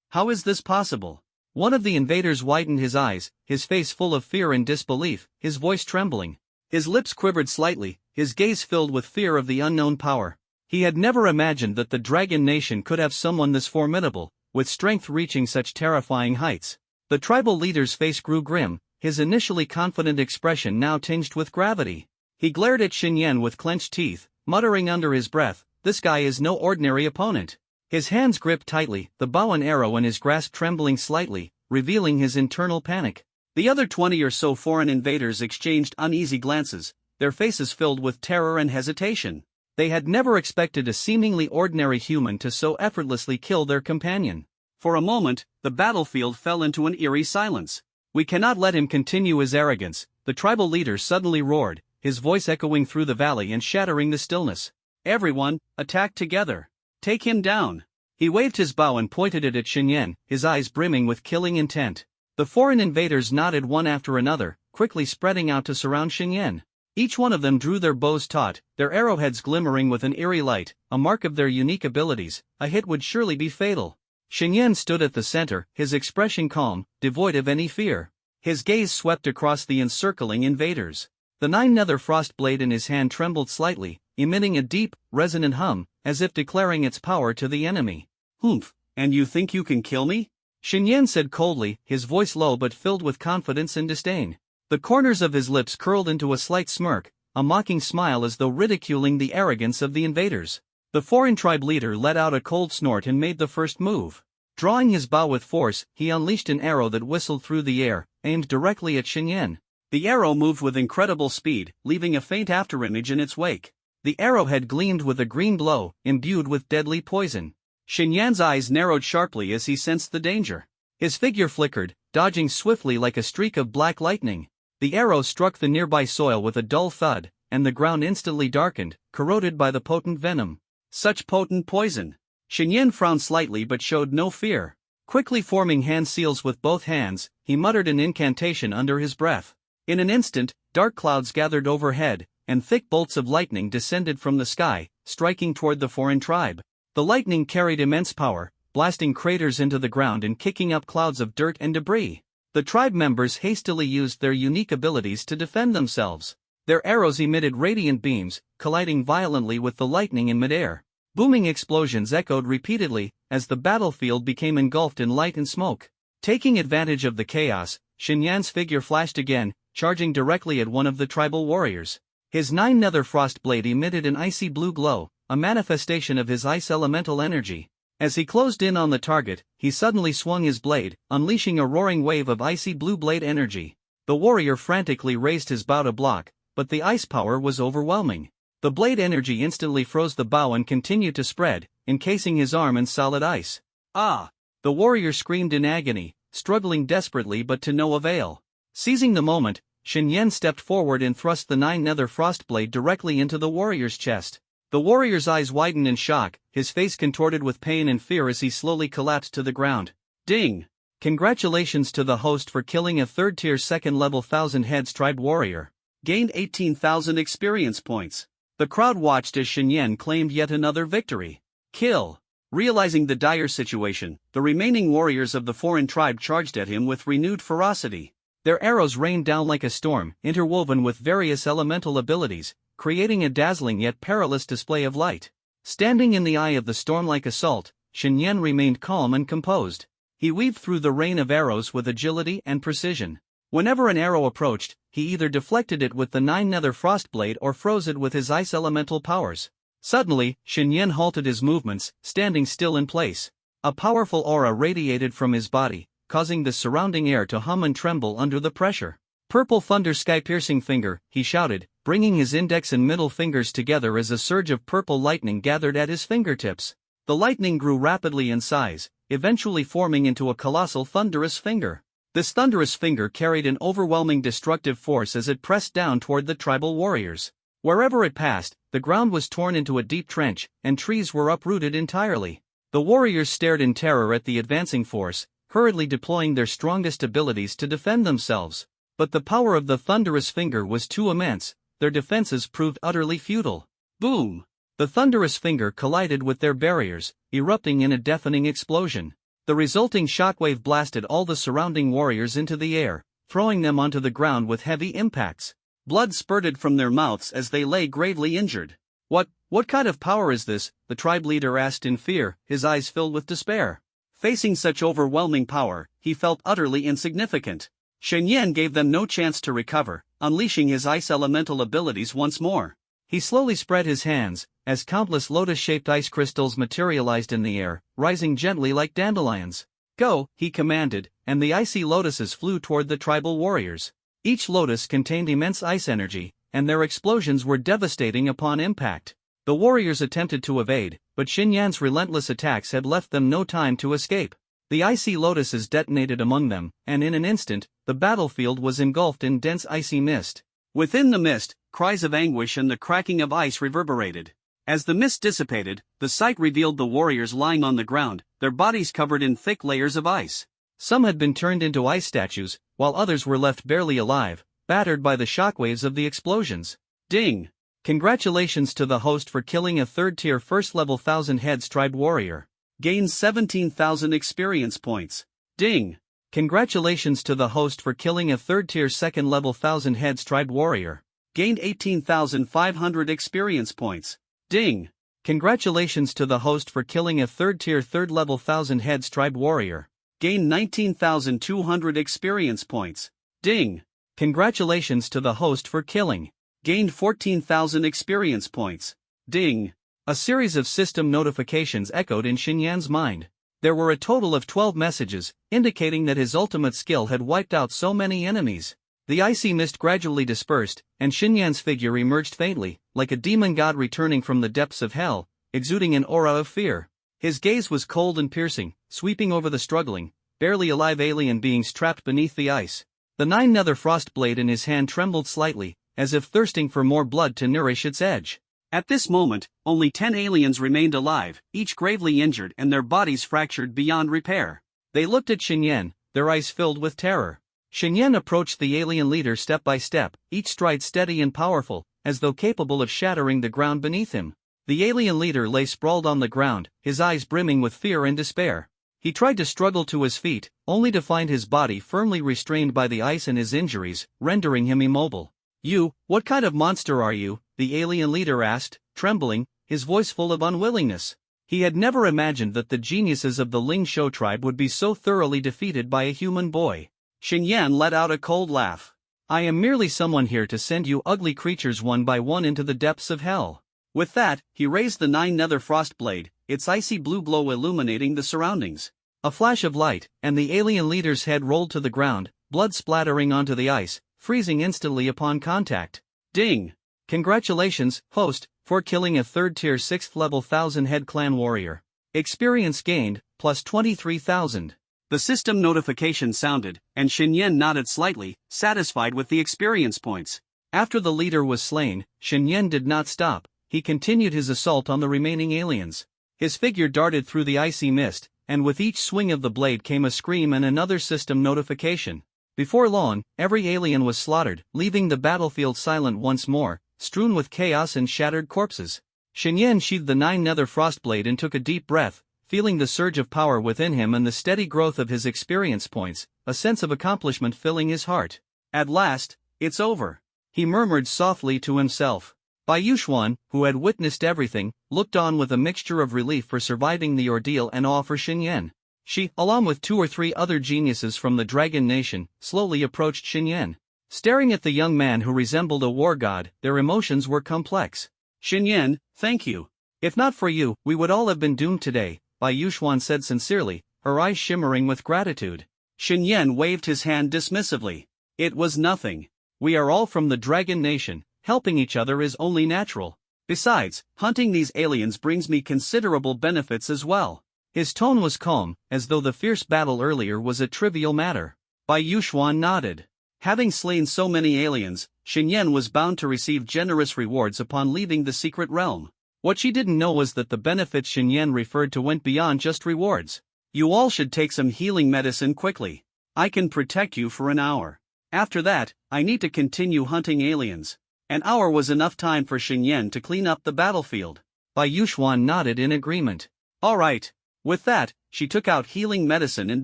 How is this possible? One of the invaders widened his eyes, his face full of fear and disbelief, his voice trembling. His lips quivered slightly, his gaze filled with fear of the unknown power. He had never imagined that the Dragon Nation could have someone this formidable, with strength reaching such terrifying heights. The tribal leader's face grew grim, his initially confident expression now tinged with gravity. He glared at Shen Yan with clenched teeth, muttering under his breath, "This guy is no ordinary opponent." His hands gripped tightly, the bow and arrow in his grasp trembling slightly, revealing his internal panic. The other 20 or so foreign invaders exchanged uneasy glances, their faces filled with terror and hesitation. They had never expected a seemingly ordinary human to so effortlessly kill their companion. For a moment, the battlefield fell into an eerie silence. "We cannot let him continue his arrogance," the tribal leader suddenly roared, his voice echoing through the valley and shattering the stillness. "Everyone, attack together. Take him down." He waved his bow and pointed it at Shen Yan, his eyes brimming with killing intent. The foreign invaders nodded one after another, quickly spreading out to surround Xingyan. Each one of them drew their bows taut, their arrowheads glimmering with an eerie light, a mark of their unique abilities. A hit would surely be fatal. Xingyan stood at the center, his expression calm, devoid of any fear. His gaze swept across the encircling invaders. The nine-nether frost blade in his hand trembled slightly, emitting a deep, resonant hum, as if declaring its power to the enemy. "Humph, and you think you can kill me?" Xingyan said coldly, his voice low but filled with confidence and disdain. The corners of his lips curled into a slight smirk, a mocking smile as though ridiculing the arrogance of the invaders. The foreign tribe leader let out a cold snort and made the first move. Drawing his bow with force, he unleashed an arrow that whistled through the air, aimed directly at Xingyan. The arrow moved with incredible speed, leaving a faint afterimage in its wake. The arrowhead gleamed with a green glow, imbued with deadly poison. Xingyan's eyes narrowed sharply as he sensed the danger. His figure flickered, dodging swiftly like a streak of black lightning. The arrow struck the nearby soil with a dull thud, and the ground instantly darkened, corroded by the potent venom. Such potent poison! Xingyan frowned slightly but showed no fear. Quickly forming hand seals with both hands, he muttered an incantation under his breath. In an instant, dark clouds gathered overhead, and thick bolts of lightning descended from the sky, striking toward the foreign tribe. The lightning carried immense power, blasting craters into the ground and kicking up clouds of dirt and debris. The tribe members hastily used their unique abilities to defend themselves. Their arrows emitted radiant beams, colliding violently with the lightning in midair. Booming explosions echoed repeatedly, as the battlefield became engulfed in light and smoke. Taking advantage of the chaos, Xingyan's figure flashed again, charging directly at one of the tribal warriors. His nine-nether frost blade emitted an icy blue glow, a manifestation of his ice elemental energy. As he closed in on the target, he suddenly swung his blade, unleashing a roaring wave of icy blue blade energy. The warrior frantically raised his bow to block, but the ice power was overwhelming. The blade energy instantly froze the bow and continued to spread, encasing his arm in solid ice. "Ah!" The warrior screamed in agony, struggling desperately but to no avail. Seizing the moment, Xingyan stepped forward and thrust the nine-nether frost blade directly into the warrior's chest. The warrior's eyes widened in shock, his face contorted with pain and fear as he slowly collapsed to the ground. Ding! Congratulations to the host for killing a third-tier second-level 1000 Heads tribe warrior. Gained 18,000 experience points. The crowd watched as Xingyan claimed yet another victory. Kill! Realizing the dire situation, the remaining warriors of the foreign tribe charged at him with renewed ferocity. Their arrows rained down like a storm, interwoven with various elemental abilities, creating a dazzling yet perilous display of light. Standing in the eye of the storm like assault, Xingyan remained calm and composed. He weaved through the rain of arrows with agility and precision. Whenever an arrow approached, he either deflected it with the nine-nether frost blade or froze it with his ice elemental powers. Suddenly, Xingyan halted his movements, standing still in place. A powerful aura radiated from his body, causing the surrounding air to hum and tremble under the pressure. "Purple thunder sky-piercing finger," he shouted, bringing his index and middle fingers together as a surge of purple lightning gathered at his fingertips. The lightning grew rapidly in size, eventually forming into a colossal thunderous finger. This thunderous finger carried an overwhelming destructive force as it pressed down toward the tribal warriors. Wherever it passed, the ground was torn into a deep trench, and trees were uprooted entirely. The warriors stared in terror at the advancing force, hurriedly deploying their strongest abilities to defend themselves. But the power of the thunderous finger was too immense, their defenses proved utterly futile. Boom! The thunderous finger collided with their barriers, erupting in a deafening explosion. The resulting shockwave blasted all the surrounding warriors into the air, throwing them onto the ground with heavy impacts. Blood spurted from their mouths as they lay gravely injured. What kind of power is this?" the tribe leader asked in fear, his eyes filled with despair. Facing such overwhelming power, he felt utterly insignificant. Xingyan gave them no chance to recover, unleashing his ice elemental abilities once more. He slowly spread his hands, as countless lotus-shaped ice crystals materialized in the air, rising gently like dandelions. "Go," he commanded, and the icy lotuses flew toward the tribal warriors. Each lotus contained immense ice energy, and their explosions were devastating upon impact. The warriors attempted to evade, but Xingyan's relentless attacks had left them no time to escape. The icy lotuses detonated among them, and in an instant, the battlefield was engulfed in dense icy mist. Within the mist, cries of anguish and the cracking of ice reverberated. As the mist dissipated, the sight revealed the warriors lying on the ground, their bodies covered in thick layers of ice. Some had been turned into ice statues, while others were left barely alive, battered by the shockwaves of the explosions. Ding! Congratulations to the host for killing a third-tier first-level 1000-heads tribe warrior. Gains 17,000 experience points. Ding! Congratulations to the host for killing a third-tier second-level 1000-heads tribe warrior. Gained 18,500 experience points. Ding! Congratulations to the host for killing a third-tier third-level 1000-heads tribe warrior. Gained 19,200 experience points. Ding! Congratulations to the host for killing. Gained 14,000 experience points. Ding! A series of system notifications echoed in Xinyan's mind. There were a total of 12 messages, indicating that his ultimate skill had wiped out so many enemies. The icy mist gradually dispersed, and Xinyan's figure emerged faintly, like a demon god returning from the depths of hell, exuding an aura of fear. His gaze was cold and piercing, sweeping over the struggling, barely alive alien beings trapped beneath the ice. The 9-nether frost blade in his hand trembled slightly, as if thirsting for more blood to nourish its edge. At this moment, only 10 aliens remained alive, each gravely injured and their bodies fractured beyond repair. They looked at Xinyan, their eyes filled with terror. Xinyan approached the alien leader step by step, each stride steady and powerful, as though capable of shattering the ground beneath him. The alien leader lay sprawled on the ground, his eyes brimming with fear and despair. He tried to struggle to his feet, only to find his body firmly restrained by the ice and his injuries, rendering him immobile. "You, what kind of monster are you?" the alien leader asked, trembling, his voice full of unwillingness. He had never imagined that the geniuses of the Ling Shou tribe would be so thoroughly defeated by a human boy. Xinyan let out a cold laugh. "I am merely someone here to send you ugly creatures one by one into the depths of hell." With that, he raised the 9-nether frost blade, its icy blue glow illuminating the surroundings. A flash of light, and the alien leader's head rolled to the ground, blood splattering onto the ice, freezing instantly upon contact. Ding! Congratulations, host, for killing a third-tier 6th-level 1000-head clan warrior. Experience gained, plus 23,000. The system notification sounded, and Xinyan nodded slightly, satisfied with the experience points. After the leader was slain, Xinyan did not stop. He continued his assault on the remaining aliens. His figure darted through the icy mist, and with each swing of the blade came a scream and another system notification. Before long, every alien was slaughtered, leaving the battlefield silent once more, strewn with chaos and shattered corpses. Xinyan sheathed the 9-nether frost blade and took a deep breath, feeling the surge of power within him and the steady growth of his experience points, a sense of accomplishment filling his heart. At last, it's over, he murmured softly to himself. Bai Yuxuan, who had witnessed everything, looked on with a mixture of relief for surviving the ordeal and awe for Xinyan. She, along with 2 or 3 other geniuses from the Dragon Nation, slowly approached Xinyan. Staring at the young man who resembled a war god, their emotions were complex. "Xinyan, thank you. If not for you, we would all have been doomed today," Bai Yuxuan said sincerely, her eyes shimmering with gratitude. Xinyan waved his hand dismissively. "It was nothing. We are all from the Dragon Nation. Helping each other is only natural. Besides, hunting these aliens brings me considerable benefits as well." His tone was calm, as though the fierce battle earlier was a trivial matter. Bai Yuxuan nodded. Having slain so many aliens, Xinyan was bound to receive generous rewards upon leaving the secret realm. What she didn't know was that the benefits Xinyan referred to went beyond just rewards. "You all should take some healing medicine quickly. I can protect you for an hour. After that, I need to continue hunting aliens." An hour was enough time for Xinyan to clean up the battlefield. Bai Yuxuan nodded in agreement. "All right." With that, she took out healing medicine and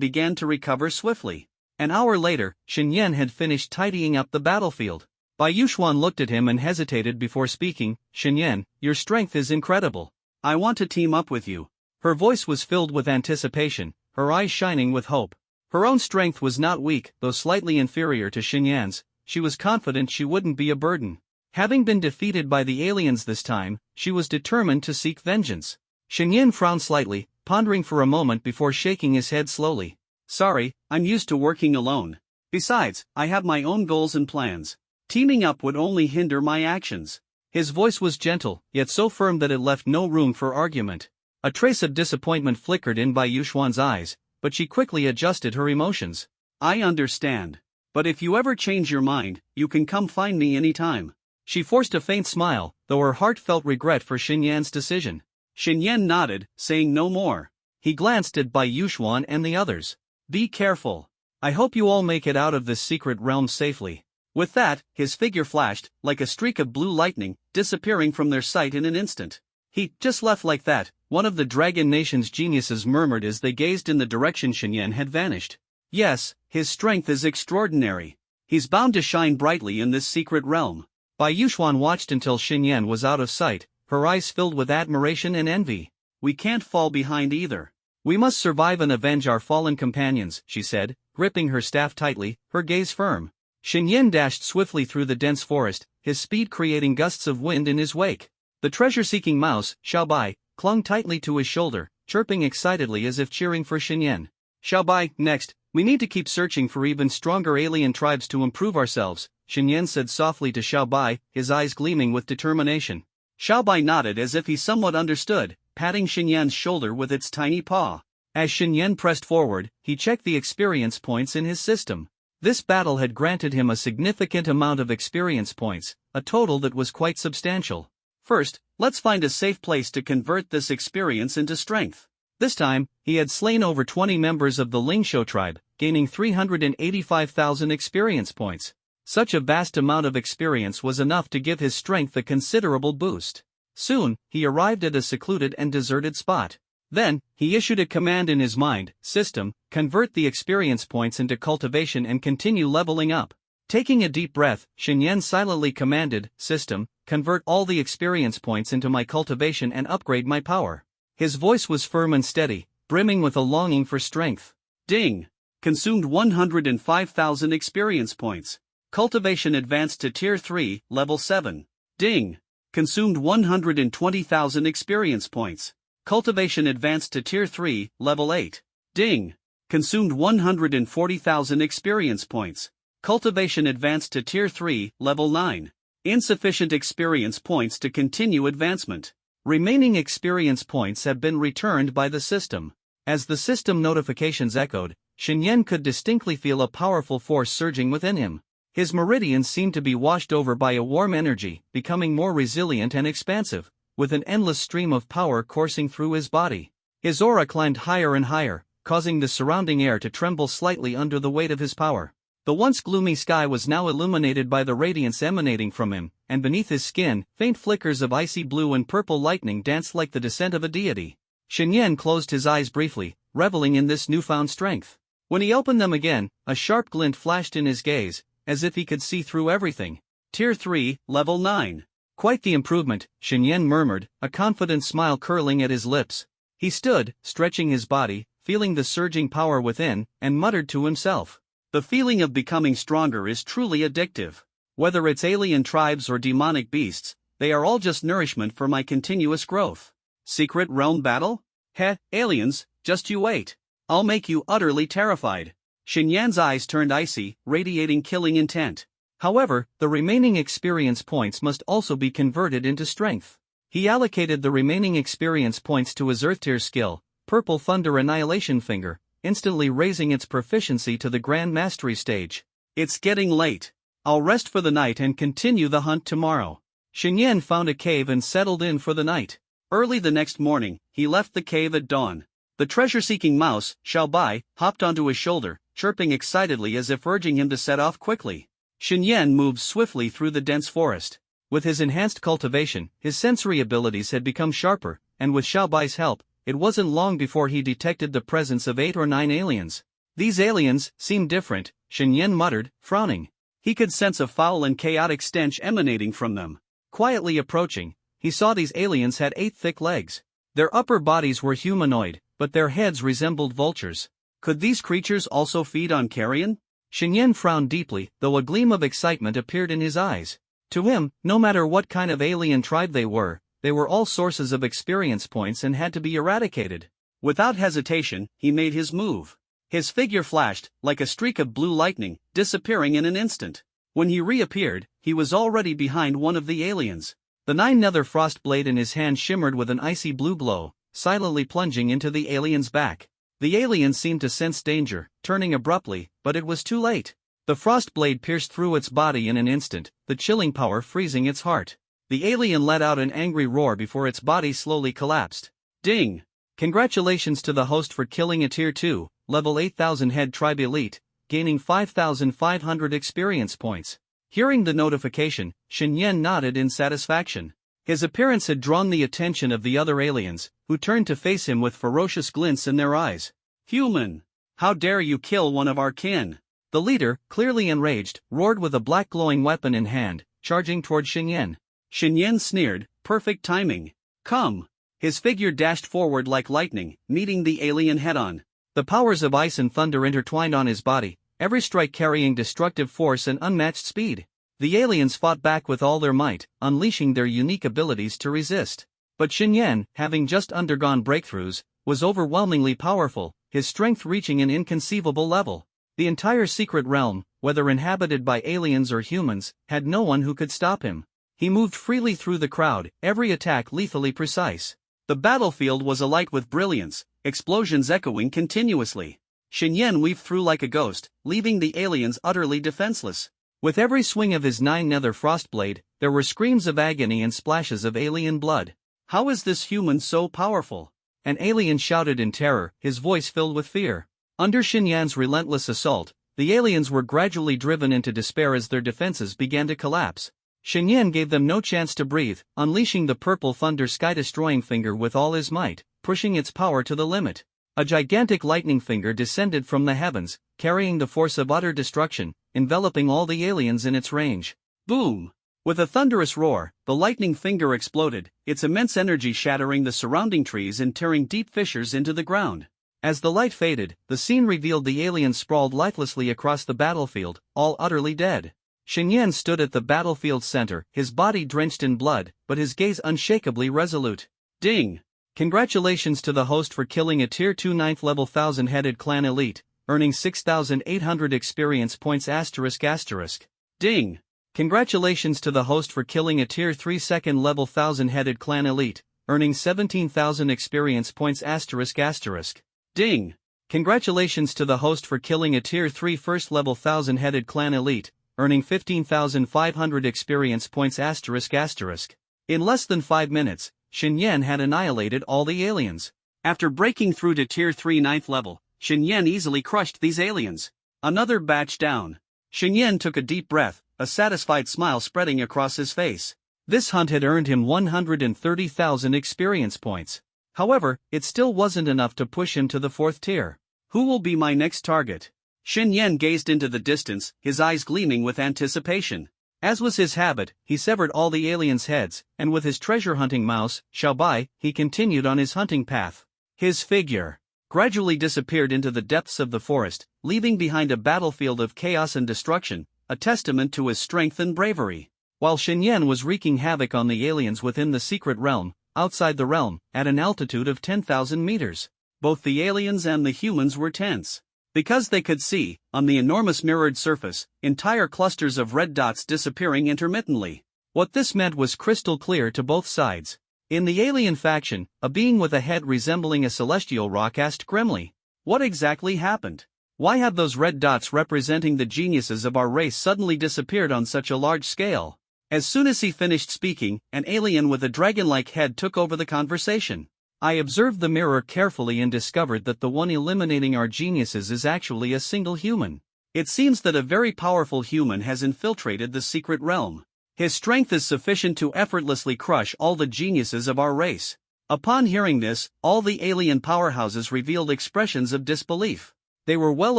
began to recover swiftly. An hour later, Xinyan had finished tidying up the battlefield. Bai Yuxuan looked at him and hesitated before speaking. "Xinyan, your strength is incredible. I want to team up with you." Her voice was filled with anticipation, her eyes shining with hope. Her own strength was not weak, though slightly inferior to Xinyan's. She was confident she wouldn't be a burden. Having been defeated by the aliens this time, she was determined to seek vengeance. Xinyan frowned slightly, pondering for a moment before shaking his head slowly. "Sorry, I'm used to working alone. Besides, I have my own goals and plans. Teaming up would only hinder my actions." His voice was gentle, yet so firm that it left no room for argument. A trace of disappointment flickered in Bai Yuxuan's eyes, but she quickly adjusted her emotions. "I understand. But if you ever change your mind, you can come find me anytime." She forced a faint smile, though her heart felt regret for Xinyan's decision. Xinyan nodded, saying no more. He glanced at Bai Yuxuan and the others. Be careful. I hope you all make it out of this secret realm safely. With that, his figure flashed, like a streak of blue lightning, disappearing from their sight in an instant. He just left like that, one of the Dragon Nation's geniuses murmured as they gazed in the direction Shen had vanished. Yes, his strength is extraordinary. He's bound to shine brightly in this secret realm. Bai Yuxuan watched until Shen was out of sight, her eyes filled with admiration and envy. We can't fall behind either. We must survive and avenge our fallen companions, she said, gripping her staff tightly, her gaze firm. Shen dashed swiftly through the dense forest, his speed creating gusts of wind in his wake. The treasure-seeking mouse, Xiaobai, clung tightly to his shoulder, chirping excitedly as if cheering for Shen. Xiaobai, next, we need to keep searching for even stronger alien tribes to improve ourselves, Shen said softly to Xiaobai, his eyes gleaming with determination. Xiaobai nodded as if he somewhat understood, patting Shen's shoulder with its tiny paw. As Shen pressed forward, he checked the experience points in his system. This battle had granted him a significant amount of experience points, a total that was quite substantial. First, let's find a safe place to convert this experience into strength. This time, he had slain over 20 members of the Lingshou tribe, gaining 385,000 experience points. Such a vast amount of experience was enough to give his strength a considerable boost. Soon, he arrived at a secluded and deserted spot. Then, he issued a command in his mind, System, convert the experience points into cultivation and continue leveling up. Taking a deep breath, Shen silently commanded, System, convert all the experience points into my cultivation and upgrade my power. His voice was firm and steady, brimming with a longing for strength. Ding! Consumed 105,000 experience points. Cultivation advanced to Tier 3, Level 7. Ding! Consumed 120,000 experience points. Cultivation advanced to Tier 3, Level 8. Ding! Consumed 140,000 experience points. Cultivation advanced to Tier 3, Level 9. Insufficient experience points to continue advancement. Remaining experience points have been returned by the system. As the system notifications echoed, Shen could distinctly feel a powerful force surging within him. His meridians seemed to be washed over by a warm energy, becoming more resilient and expansive, with an endless stream of power coursing through his body. His aura climbed higher and higher, causing the surrounding air to tremble slightly under the weight of his power. The once gloomy sky was now illuminated by the radiance emanating from him, and beneath his skin, faint flickers of icy blue and purple lightning danced like the descent of a deity. Shen closed his eyes briefly, reveling in this newfound strength. When he opened them again, a sharp glint flashed in his gaze, as if he could see through everything. Tier 3, Level 9. Quite the improvement, Shen murmured, a confident smile curling at his lips. He stood, stretching his body, feeling the surging power within, and muttered to himself. The feeling of becoming stronger is truly addictive. Whether it's alien tribes or demonic beasts, they are all just nourishment for my continuous growth. Secret realm battle? Heh, aliens, just you wait. I'll make you utterly terrified. Shen's eyes turned icy, radiating killing intent. However, the remaining experience points must also be converted into strength. He allocated the remaining experience points to his Earth-tier skill, Purple Thunder Annihilation Finger, instantly raising its proficiency to the Grand Mastery stage. It's getting late. I'll rest for the night and continue the hunt tomorrow. Shen found a cave and settled in for the night. Early the next morning, he left the cave at dawn. The treasure-seeking mouse, Xiaobai, hopped onto his shoulder, chirping excitedly as if urging him to set off quickly. Shen moved swiftly through the dense forest. With his enhanced cultivation, his sensory abilities had become sharper, and with Xiaobai's help, it wasn't long before he detected the presence of 8 or 9 aliens. These aliens seemed different, Shen muttered, frowning. He could sense a foul and chaotic stench emanating from them. Quietly approaching, he saw these aliens had 8 thick legs. Their upper bodies were humanoid, but their heads resembled vultures. Could these creatures also feed on carrion? Shen frowned deeply, though a gleam of excitement appeared in his eyes. To him, no matter what kind of alien tribe they were all sources of experience points and had to be eradicated. Without hesitation, he made his move. His figure flashed, like a streak of blue lightning, disappearing in an instant. When he reappeared, he was already behind one of the aliens. The 9-nether frost blade in his hand shimmered with an icy blue glow, silently plunging into the alien's back. The alien seemed to sense danger, turning abruptly, but it was too late. The frost blade pierced through its body in an instant, the chilling power freezing its heart. The alien let out an angry roar before its body slowly collapsed. Ding! Congratulations to the host for killing a Tier 2, level 8000 head tribe elite, gaining 5,500 experience points. Hearing the notification, Shen nodded in satisfaction. His appearance had drawn the attention of the other aliens, who turned to face him with ferocious glints in their eyes. "Human! How dare you kill one of our kin?" The leader, clearly enraged, roared with a black glowing weapon in hand, charging toward Shen. Shen sneered, "Perfect timing. Come!" His figure dashed forward like lightning, meeting the alien head-on. The powers of ice and thunder intertwined on his body, every strike carrying destructive force and unmatched speed. The aliens fought back with all their might, unleashing their unique abilities to resist. But Shen, having just undergone breakthroughs, was overwhelmingly powerful, his strength reaching an inconceivable level. The entire secret realm, whether inhabited by aliens or humans, had no one who could stop him. He moved freely through the crowd, every attack lethally precise. The battlefield was alight with brilliance, explosions echoing continuously. Shen weaved through like a ghost, leaving the aliens utterly defenseless. With every swing of his 9-nether frostblade, there were screams of agony and splashes of alien blood. "How is this human so powerful?" An alien shouted in terror, his voice filled with fear. Under Shen's relentless assault, the aliens were gradually driven into despair as their defenses began to collapse. Shen gave them no chance to breathe, unleashing the purple thunder sky-destroying finger with all his might, pushing its power to the limit. A gigantic lightning finger descended from the heavens, carrying the force of utter destruction, enveloping all the aliens in its range. Boom! With a thunderous roar, the lightning finger exploded, its immense energy shattering the surrounding trees and tearing deep fissures into the ground. As the light faded, the scene revealed the aliens sprawled lifelessly across the battlefield, all utterly dead. Shen stood at the battlefield's center, his body drenched in blood, but his gaze unshakably resolute. Ding! Congratulations to the host for killing a Tier 2 9th level 1000-headed clan elite, earning 6,800 experience points ***. Ding! Congratulations to the host for killing a Tier 3 2nd level 1000-headed clan elite, earning 17,000 experience points ***. Ding! Congratulations to the host for killing a Tier 3 1st level 1000-headed clan elite, earning 15,500 experience points ***. In less than 5 minutes, Shen had annihilated all the aliens. After breaking through to Tier 3 9th level, Shen easily crushed these aliens. Another batch down. Shen took a deep breath, a satisfied smile spreading across his face. This hunt had earned him 130,000 experience points. However, it still wasn't enough to push him to the 4th tier. Who will be my next target? Shen gazed into the distance, his eyes gleaming with anticipation. As was his habit, he severed all the aliens' heads, and with his treasure-hunting mouse, Xiaobai, he continued on his hunting path. His figure gradually disappeared into the depths of the forest, leaving behind a battlefield of chaos and destruction, a testament to his strength and bravery. While Shen was wreaking havoc on the aliens within the secret realm, outside the realm, at an altitude of 10,000 meters, both the aliens and the humans were tense. Because they could see, on the enormous mirrored surface, entire clusters of red dots disappearing intermittently. What this meant was crystal clear to both sides. In the alien faction, a being with a head resembling a celestial rock asked grimly, "What exactly happened? Why have those red dots representing the geniuses of our race suddenly disappeared on such a large scale?" As soon as he finished speaking, an alien with a dragon-like head took over the conversation. "I observed the mirror carefully and discovered that the one eliminating our geniuses is actually a single human. It seems that a very powerful human has infiltrated the secret realm. His strength is sufficient to effortlessly crush all the geniuses of our race." Upon hearing this, all the alien powerhouses revealed expressions of disbelief. They were well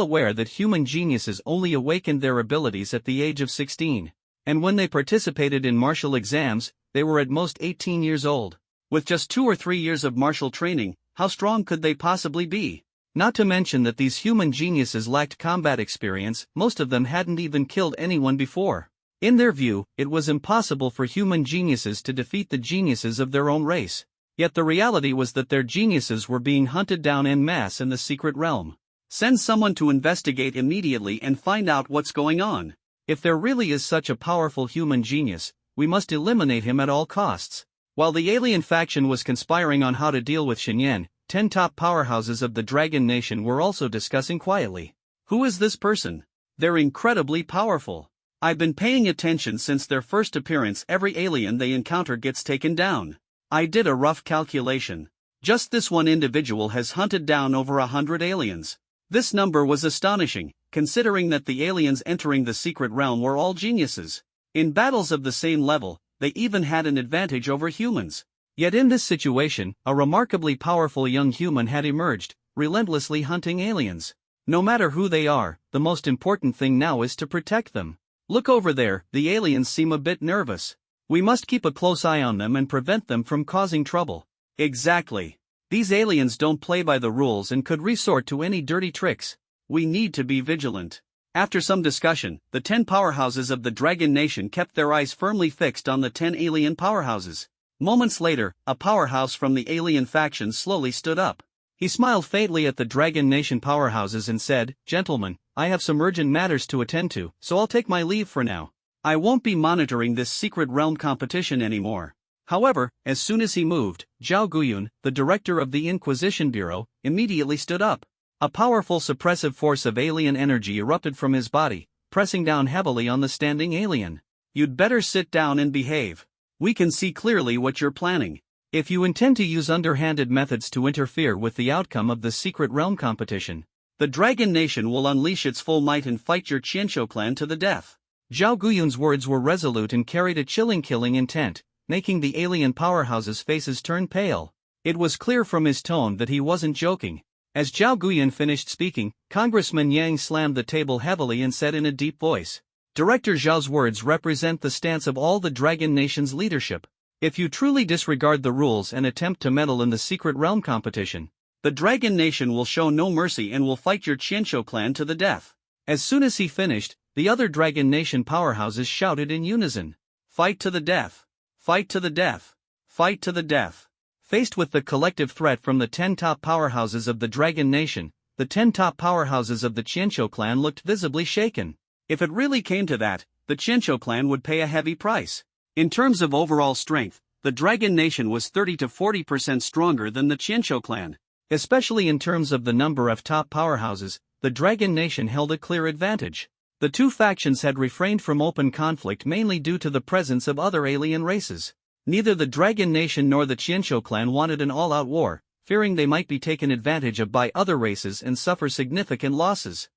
aware that human geniuses only awakened their abilities at the age of 16. And when they participated in martial exams, they were at most 18 years old. With just 2 or 3 years of martial training, how strong could they possibly be? Not to mention that these human geniuses lacked combat experience, most of them hadn't even killed anyone before. In their view, it was impossible for human geniuses to defeat the geniuses of their own race. Yet the reality was that their geniuses were being hunted down en masse in the secret realm. Send someone to investigate immediately and find out what's going on. If there really is such a powerful human genius, we must eliminate him at all costs. While the alien faction was conspiring on how to deal with Shen, 10 top powerhouses of the Dragon Nation were also discussing quietly. Who is this person? They're incredibly powerful. I've been paying attention since their first appearance. Every alien they encounter gets taken down. I did a rough calculation. Just this one individual has hunted down over 100 aliens. This number was astonishing, considering that the aliens entering the secret realm were all geniuses. In battles of the same level, they even had an advantage over humans. Yet in this situation, a remarkably powerful young human had emerged, relentlessly hunting aliens. No matter who they are, the most important thing now is to protect them. Look over there, the aliens seem a bit nervous. We must keep a close eye on them and prevent them from causing trouble. Exactly. These aliens don't play by the rules and could resort to any dirty tricks. We need to be vigilant. After some discussion, the 10 powerhouses of the Dragon Nation kept their eyes firmly fixed on the 10 alien powerhouses. Moments later, a powerhouse from the alien faction slowly stood up. He smiled faintly at the Dragon Nation powerhouses and said, "Gentlemen, I have some urgent matters to attend to, so I'll take my leave for now. I won't be monitoring this secret realm competition anymore." However, as soon as he moved, Zhao Guyun, the director of the Inquisition Bureau, immediately stood up. A powerful suppressive force of alien energy erupted from his body, pressing down heavily on the standing alien. "You'd better sit down and behave. We can see clearly what you're planning. If you intend to use underhanded methods to interfere with the outcome of the secret realm competition, the Dragon Nation will unleash its full might and fight your Qianqiu clan to the death." Zhao Guyun's words were resolute and carried a chilling killing intent, making the alien powerhouses' faces turn pale. It was clear from his tone that he wasn't joking. As Zhao Guyun finished speaking, Congressman Yang slammed the table heavily and said in a deep voice, "Director Zhao's words represent the stance of all the Dragon Nation's leadership. If you truly disregard the rules and attempt to meddle in the secret realm competition, the Dragon Nation will show no mercy and will fight your Qianqiu clan to the death." As soon as he finished, the other Dragon Nation powerhouses shouted in unison, "Fight to the death! Fight to the death! Fight to the death!" Faced with the collective threat from the 10 top powerhouses of the Dragon Nation, the 10 top powerhouses of the Qianqiu clan looked visibly shaken. If it really came to that, the Qianqiu clan would pay a heavy price. In terms of overall strength, the Dragon Nation was 30 to 40% stronger than the Qianqiu clan. Especially in terms of the number of top powerhouses, the Dragon Nation held a clear advantage. The two factions had refrained from open conflict mainly due to the presence of other alien races. Neither the Dragon Nation nor the Qianqiu clan wanted an all-out war, fearing they might be taken advantage of by other races and suffer significant losses.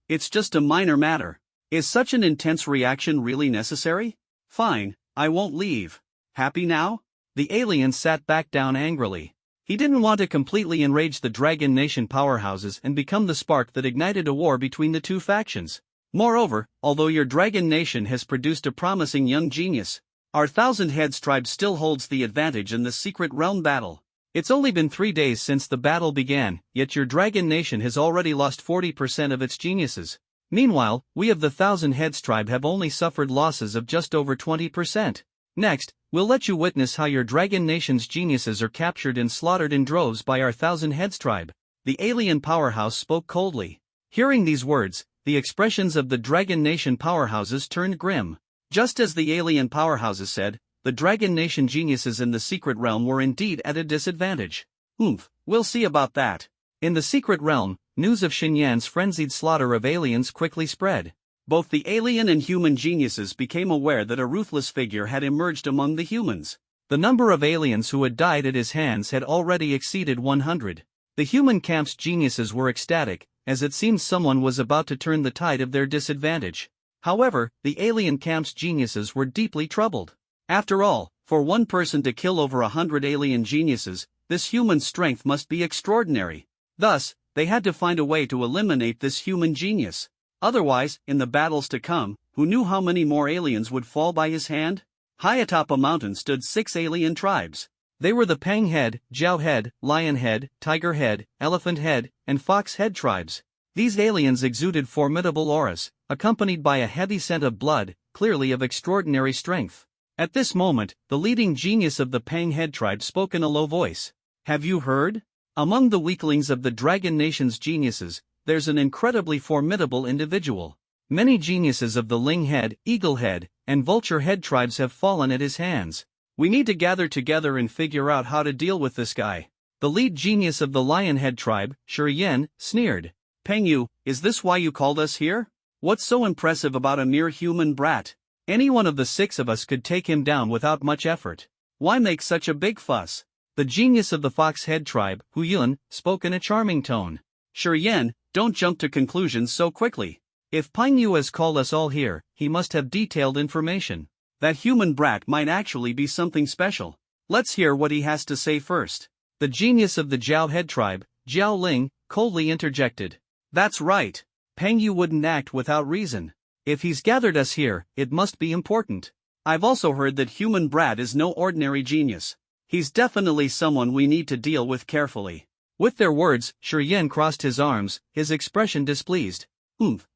It's just a minor matter. Is such an intense reaction really necessary? Fine, I won't leave. Happy now? The alien sat back down angrily. He didn't want to completely enrage the Dragon Nation powerhouses and become the spark that ignited a war between the two factions. Moreover, although your Dragon Nation has produced a promising young genius, our Thousand Heads tribe still holds the advantage in the secret realm battle. It's only been 3 days since the battle began, yet your Dragon Nation has already lost 40% of its geniuses. Meanwhile, we of the Thousand Heads tribe have only suffered losses of just over 20%. Next, we'll let you witness how your Dragon Nation's geniuses are captured and slaughtered in droves by our Thousand Heads tribe. The alien powerhouse spoke coldly. Hearing these words, the expressions of the Dragon Nation powerhouses turned grim. Just as the alien powerhouses said, the Dragon Nation geniuses in the secret realm were indeed at a disadvantage. We'll see about that. In the secret realm, news of Xinyan's frenzied slaughter of aliens quickly spread. Both the alien and human geniuses became aware that a ruthless figure had emerged among the humans. The number of aliens who had died at his hands had already exceeded 100. The human camp's geniuses were ecstatic, as it seemed someone was about to turn the tide of their disadvantage. However, the alien camp's geniuses were deeply troubled. After all, for one person to kill over 100 alien geniuses, this human strength must be extraordinary. Thus, they had to find a way to eliminate this human genius. Otherwise, in the battles to come, who knew how many more aliens would fall by his hand? High atop a mountain stood 6 alien tribes. They were the Pang Head, Jiao Head, Lion Head, Tiger Head, Elephant Head, and Fox Head tribes. These aliens exuded formidable auras, accompanied by a heavy scent of blood, clearly of extraordinary strength. At this moment, the leading genius of the Pang Head tribe spoke in a low voice. "Have you heard? Among the weaklings of the Dragon Nation's geniuses, there's an incredibly formidable individual. Many geniuses of the Ling Head, Eagle Head, and Vulture Head tribes have fallen at his hands. We need to gather together and figure out how to deal with this guy." The lead genius of the Lion Head tribe, Shi Yan, sneered. "Peng Yu, is this why you called us here? What's so impressive about a mere human brat? Any one of the 6 of us could take him down without much effort. Why make such a big fuss?" The genius of the Fox Head tribe, Hu Yun, spoke in a charming tone. Yen, don't jump to conclusions so quickly. If Ping Yu has called us all here, he must have detailed information. That human brat might actually be something special. Let's hear what he has to say first. The genius of the Jiao head tribe, Jiao Ling, coldly interjected. That's right. Peng Yu wouldn't act without reason. If he's gathered us here, it must be important. I've also heard that human brat is no ordinary genius. He's definitely someone we need to deal with carefully. With their words, Yen crossed his arms, his expression displeased.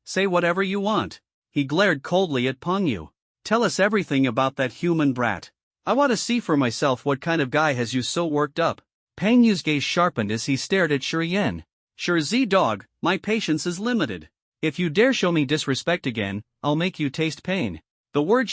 Say whatever you want. He glared coldly at Peng Yu. Tell us everything about that human brat. I want to see for myself what kind of guy has you so worked up. Peng Yu's gaze sharpened as he stared at Yen. Dog, my patience is limited. If you dare show me disrespect again, I'll make you taste pain. The word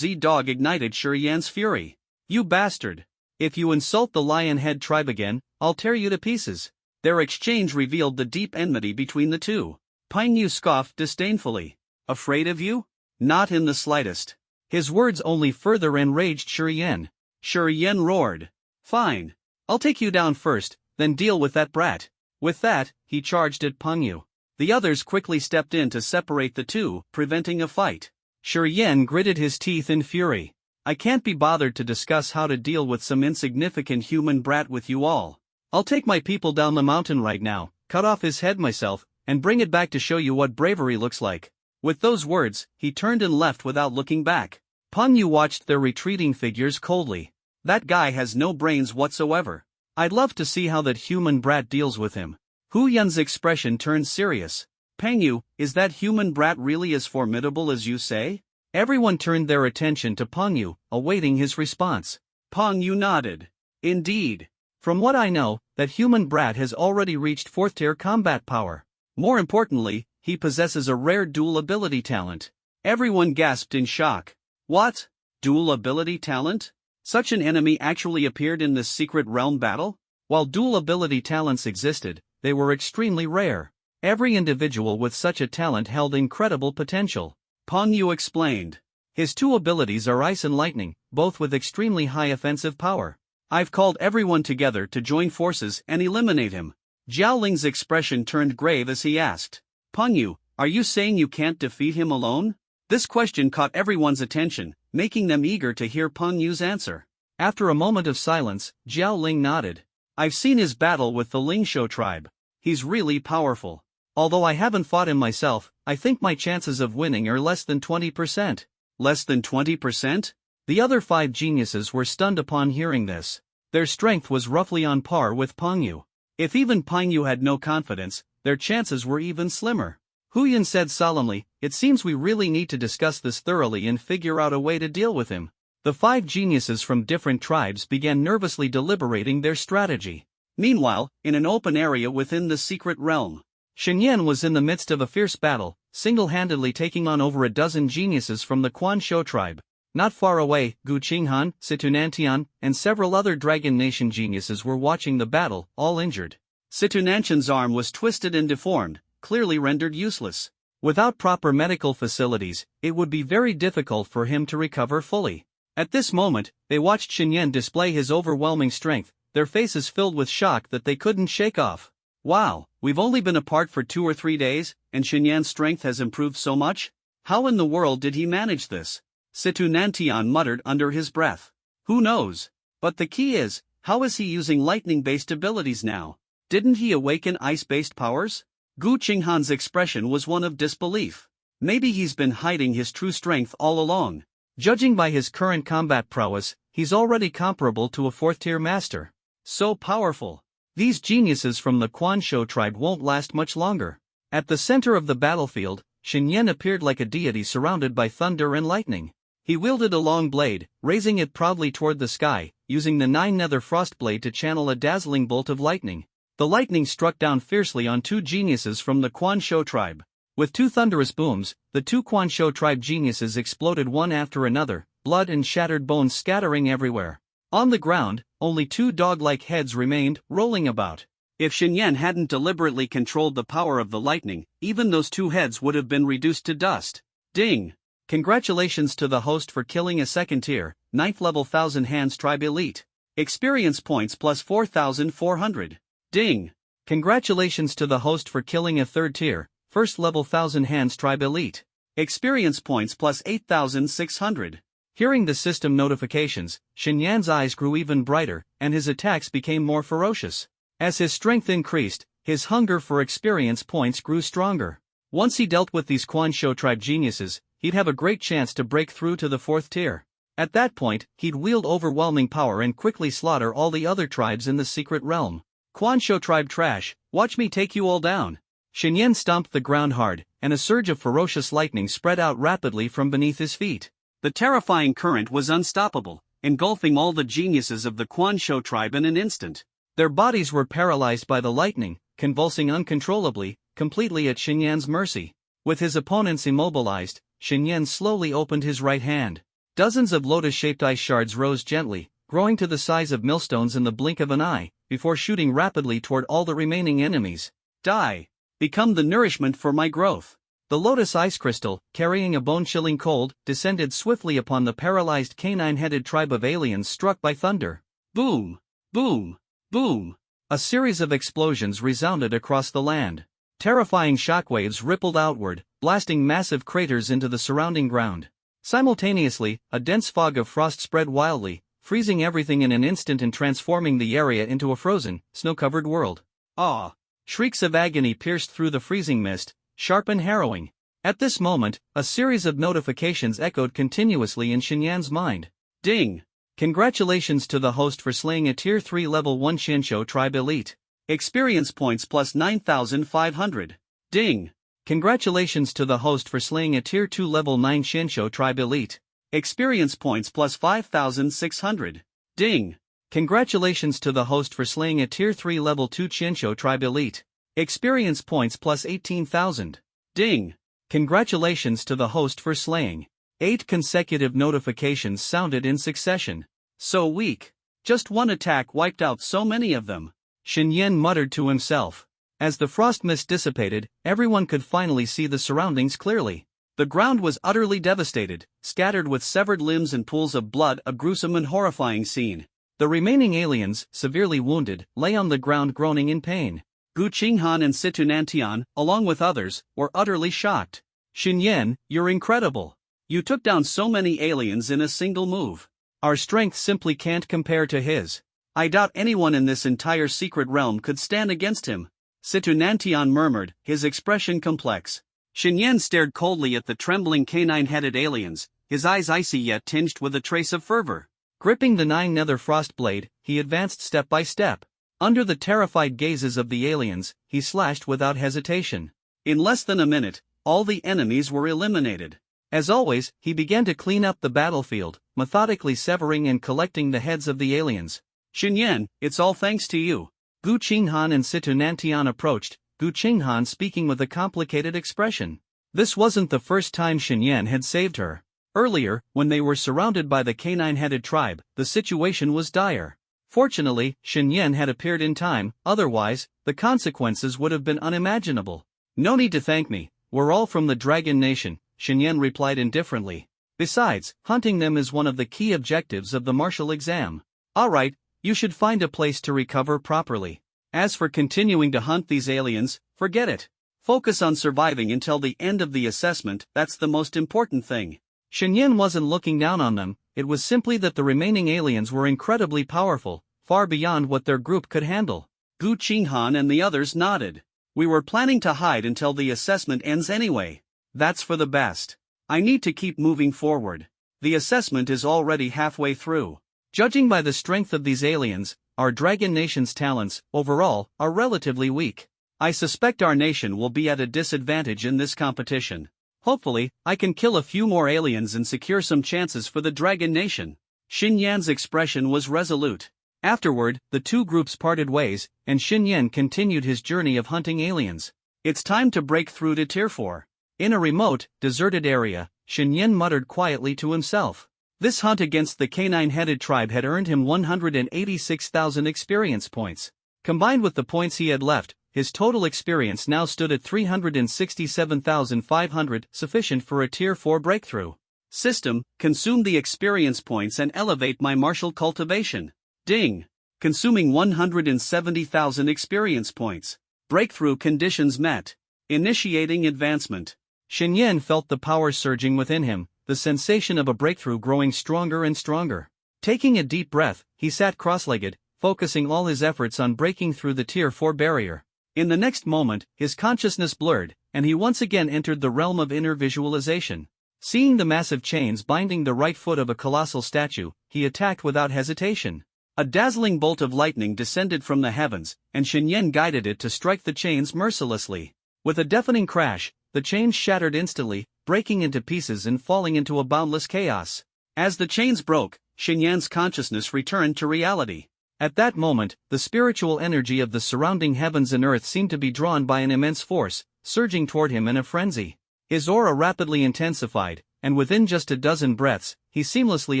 Dog ignited Yen's fury. You bastard. If you insult the lion head tribe again, I'll tear you to pieces. Their exchange revealed the deep enmity between the two. Peng Yu scoffed disdainfully. Afraid of you? Not in the slightest. His words only further enraged Yen. Yen roared. Fine. I'll take you down first, then deal with that brat. With that, he charged at Peng Yu. The others quickly stepped in to separate the two, preventing a fight. Yen gritted his teeth in fury. I can't be bothered to discuss how to deal with some insignificant human brat with you all. I'll take my people down the mountain right now, cut off his head myself, and bring it back to show you what bravery looks like. With those words, he turned and left without looking back. Peng Yu watched their retreating figures coldly. That guy has no brains whatsoever. I'd love to see how that human brat deals with him. Hu Yun's expression turned serious. Peng Yu, is that human brat really as formidable as you say? Everyone turned their attention to Peng Yu, awaiting his response. Peng Yu nodded. Indeed. From what I know, that human brat has already reached 4th tier combat power. More importantly, he possesses a rare dual ability talent. Everyone gasped in shock. What? Dual ability talent? Such an enemy actually appeared in this secret realm battle? While dual ability talents existed, they were extremely rare. Every individual with such a talent held incredible potential. Peng Yu explained. His two abilities are Ice and Lightning, both with extremely high offensive power. I've called everyone together to join forces and eliminate him. Jiao Ling's expression turned grave as he asked. Peng Yu, are you saying you can't defeat him alone? This question caught everyone's attention, making them eager to hear Peng Yu's answer. After a moment of silence, Jiao Ling nodded. I've seen his battle with the Lingshou tribe. He's really powerful. Although I haven't fought him myself, I think my chances of winning are less than 20%. Less than 20%? The other 5 geniuses were stunned upon hearing this. Their strength was roughly on par with Peng Yu. If even Peng Yu had no confidence, their chances were even slimmer. Hu Yun said solemnly, it seems we really need to discuss this thoroughly and figure out a way to deal with him. The 5 geniuses from different tribes began nervously deliberating their strategy. Meanwhile, in an open area within the secret realm, Yen was in the midst of a fierce battle, single-handedly taking on over a dozen geniuses from the Quanshou tribe. Not far away, Gu Qinghan, Situnantian, and several other Dragon Nation geniuses were watching the battle, all injured. Situnantian's arm was twisted and deformed, clearly rendered useless. Without proper medical facilities, it would be very difficult for him to recover fully. At this moment, they watched Yen display his overwhelming strength, their faces filled with shock that they couldn't shake off. Wow, we've only been apart for 2 or 3 days, and Yan's strength has improved so much? How in the world did he manage this? Situnantian muttered under his breath. Who knows? But the key is, how is he using lightning-based abilities now? Didn't he awaken ice-based powers? Gu Qinghan's expression was one of disbelief. Maybe he's been hiding his true strength all along. Judging by his current combat prowess, he's already comparable to a 4th-tier master. So powerful. These geniuses from the Quanshou tribe won't last much longer. At the center of the battlefield, Yen appeared like a deity surrounded by thunder and lightning. He wielded a long blade, raising it proudly toward the sky, using the 9 nether frost blade to channel a dazzling bolt of lightning. The lightning struck down fiercely on 2 geniuses from the Quanshou tribe. With 2 thunderous booms, the 2 Quanshou tribe geniuses exploded one after another, blood and shattered bones scattering everywhere. On the ground, only 2 dog-like heads remained, rolling about. If Yen hadn't deliberately controlled the power of the lightning, even those 2 heads would have been reduced to dust. Ding! Congratulations to the host for killing a 2nd tier, 9th level Thousand Hands tribe elite. Experience points plus 4,400. Ding! Congratulations to the host for killing a third tier, first level Thousand Hands tribe elite. Experience points plus 8,600. Hearing the system notifications, Xinyan's eyes grew even brighter, and his attacks became more ferocious. As his strength increased, his hunger for experience points grew stronger. Once he dealt with these Quan Shou tribe geniuses, he'd have a great chance to break through to the fourth tier. At that point, he'd wield overwhelming power and quickly slaughter all the other tribes in the secret realm. Quan Shou tribe trash, watch me take you all down. Xinyan stomped the ground hard, and a surge of ferocious lightning spread out rapidly from beneath his feet. The terrifying current was unstoppable, engulfing all the geniuses of the Quan Shou tribe in an instant. Their bodies were paralyzed by the lightning, convulsing uncontrollably, completely at Xinyan's mercy. With his opponents immobilized, Xinyan slowly opened his right hand. Dozens of lotus-shaped ice shards rose gently, growing to the size of millstones in the blink of an eye, before shooting rapidly toward all the remaining enemies. Die! Become the nourishment for my growth. The lotus ice crystal, carrying a bone-chilling cold, descended swiftly upon the paralyzed canine-headed tribe of aliens struck by thunder. Boom! Boom! Boom! A series of explosions resounded across the land. Terrifying shockwaves rippled outward, blasting massive craters into the surrounding ground. Simultaneously, a dense fog of frost spread wildly, freezing everything in an instant and transforming the area into a frozen, snow-covered world. Ah! Shrieks of agony pierced through the freezing mist, sharp and harrowing. At this moment, a series of notifications echoed continuously in Xinyan's mind. Ding! Congratulations to the host for slaying a Tier 3 Level 1 Qianshou tribe elite. Experience points plus 9,500. Ding! Congratulations to the host for slaying a Tier 2 Level 9 Qianshou tribe elite. Experience points plus 5,600. Ding! Congratulations to the host for slaying a Tier 3 Level 2 Qianshou tribe elite. Experience points plus 18,000. Ding! Congratulations to the host for slaying. 8 consecutive notifications sounded in succession. So weak. Just one attack wiped out so many of them. Xinyan muttered to himself. As the frost mist dissipated, everyone could finally see the surroundings clearly. The ground was utterly devastated, scattered with severed limbs and pools of blood, a gruesome and horrifying scene. The remaining aliens, severely wounded, lay on the ground groaning in pain. Gu Qinghan and Situ Nantian, along with others, were utterly shocked. Xinyan, you're incredible. You took down so many aliens in a single move. Our strength simply can't compare to his. I doubt anyone in this entire secret realm could stand against him. Situ Nantian murmured, his expression complex. Xinyan stared coldly at the trembling canine-headed aliens, his eyes icy yet tinged with a trace of fervor. Gripping the 9-nether frost blade, he advanced step by step. Under the terrified gazes of the aliens, he slashed without hesitation. In less than a minute, all the enemies were eliminated. As always, he began to clean up the battlefield, methodically severing and collecting the heads of the aliens. Xinyan, it's all thanks to you. Gu Qinghan and Situ Nantian approached, Gu Qinghan speaking with a complicated expression. This wasn't the first time Xinyan had saved her. Earlier, when they were surrounded by the canine-headed tribe, the situation was dire. Fortunately, Xinyan had appeared in time, otherwise, the consequences would have been unimaginable. No need to thank me, we're all from the Dragon Nation, Xinyan replied indifferently. Besides, hunting them is one of the key objectives of the martial exam. Alright, you should find a place to recover properly. As for continuing to hunt these aliens, forget it. Focus on surviving until the end of the assessment, that's the most important thing. Xinyan wasn't looking down on them, it was simply that the remaining aliens were incredibly powerful, far beyond what their group could handle. Gu Qinghan and the others nodded. We were planning to hide until the assessment ends anyway. That's for the best. I need to keep moving forward. The assessment is already halfway through. Judging by the strength of these aliens, our Dragon Nation's talents, overall, are relatively weak. I suspect our nation will be at a disadvantage in this competition. Hopefully, I can kill a few more aliens and secure some chances for the Dragon Nation. Xinyan's expression was resolute. Afterward, the two groups parted ways, and Xinyan continued his journey of hunting aliens. It's time to break through to Tier 4. In a remote, deserted area, Xinyan muttered quietly to himself. This hunt against the canine-headed tribe had earned him 186,000 experience points. Combined with the points he had left, his total experience now stood at 367,500, sufficient for a Tier 4 breakthrough. System, consume the experience points and elevate my martial cultivation. Ding! consuming 170,000 experience points. Breakthrough conditions met. Initiating advancement. Xinyan felt the power surging within him, the sensation of a breakthrough growing stronger and stronger. Taking a deep breath, he sat cross-legged, focusing all his efforts on breaking through the Tier 4 barrier. In the next moment, his consciousness blurred, and he once again entered the realm of inner visualization. Seeing the massive chains binding the right foot of a colossal statue, he attacked without hesitation. A dazzling bolt of lightning descended from the heavens, and Xinyan guided it to strike the chains mercilessly. With a deafening crash, the chains shattered instantly, breaking into pieces and falling into a boundless chaos. As the chains broke, Xinyan's consciousness returned to reality. At that moment, the spiritual energy of the surrounding heavens and earth seemed to be drawn by an immense force, surging toward him in a frenzy. His aura rapidly intensified, and within just a dozen breaths, he seamlessly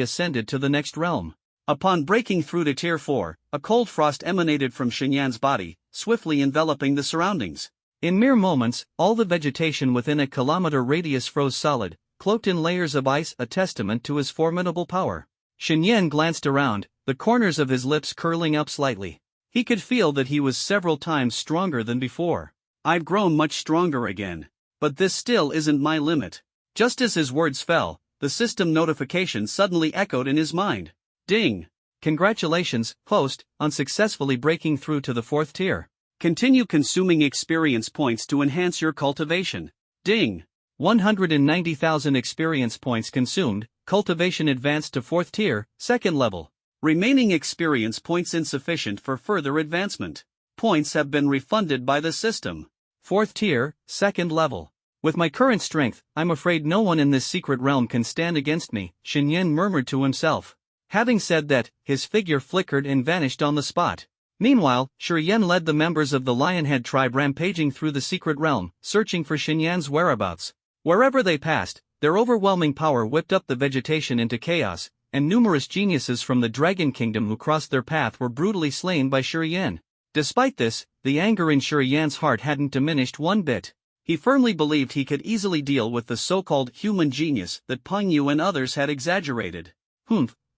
ascended to the next realm. Upon breaking through to Tier 4, a cold frost emanated from Xinyan's body, swiftly enveloping the surroundings. In mere moments, all the vegetation within a kilometer radius froze solid, cloaked in layers of ice, a testament to his formidable power. Xinyan glanced around, the corners of his lips curling up slightly. He could feel that he was several times stronger than before. I've grown much stronger again. But this still isn't my limit. Just as his words fell, the system notification suddenly echoed in his mind. Ding! Congratulations, host, on successfully breaking through to the 4th tier. Continue consuming experience points to enhance your cultivation. Ding! 190,000 experience points consumed, cultivation advanced to 4th tier, 2nd level. Remaining experience points insufficient for further advancement. Points have been refunded by the system. 4th tier, 2nd level. With my current strength, I'm afraid no one in this secret realm can stand against me, Xinyan murmured to himself. Having said that, his figure flickered and vanished on the spot. Meanwhile, Xinyan led the members of the Lionhead tribe rampaging through the secret realm, searching for Xinyan's whereabouts. Wherever they passed, their overwhelming power whipped up the vegetation into chaos, and numerous geniuses from the Dragon Kingdom who crossed their path were brutally slain by Xinyan. Despite this, the anger in Xinyan's heart hadn't diminished one bit. He firmly believed he could easily deal with the so-called human genius that Peng Yu and others had exaggerated.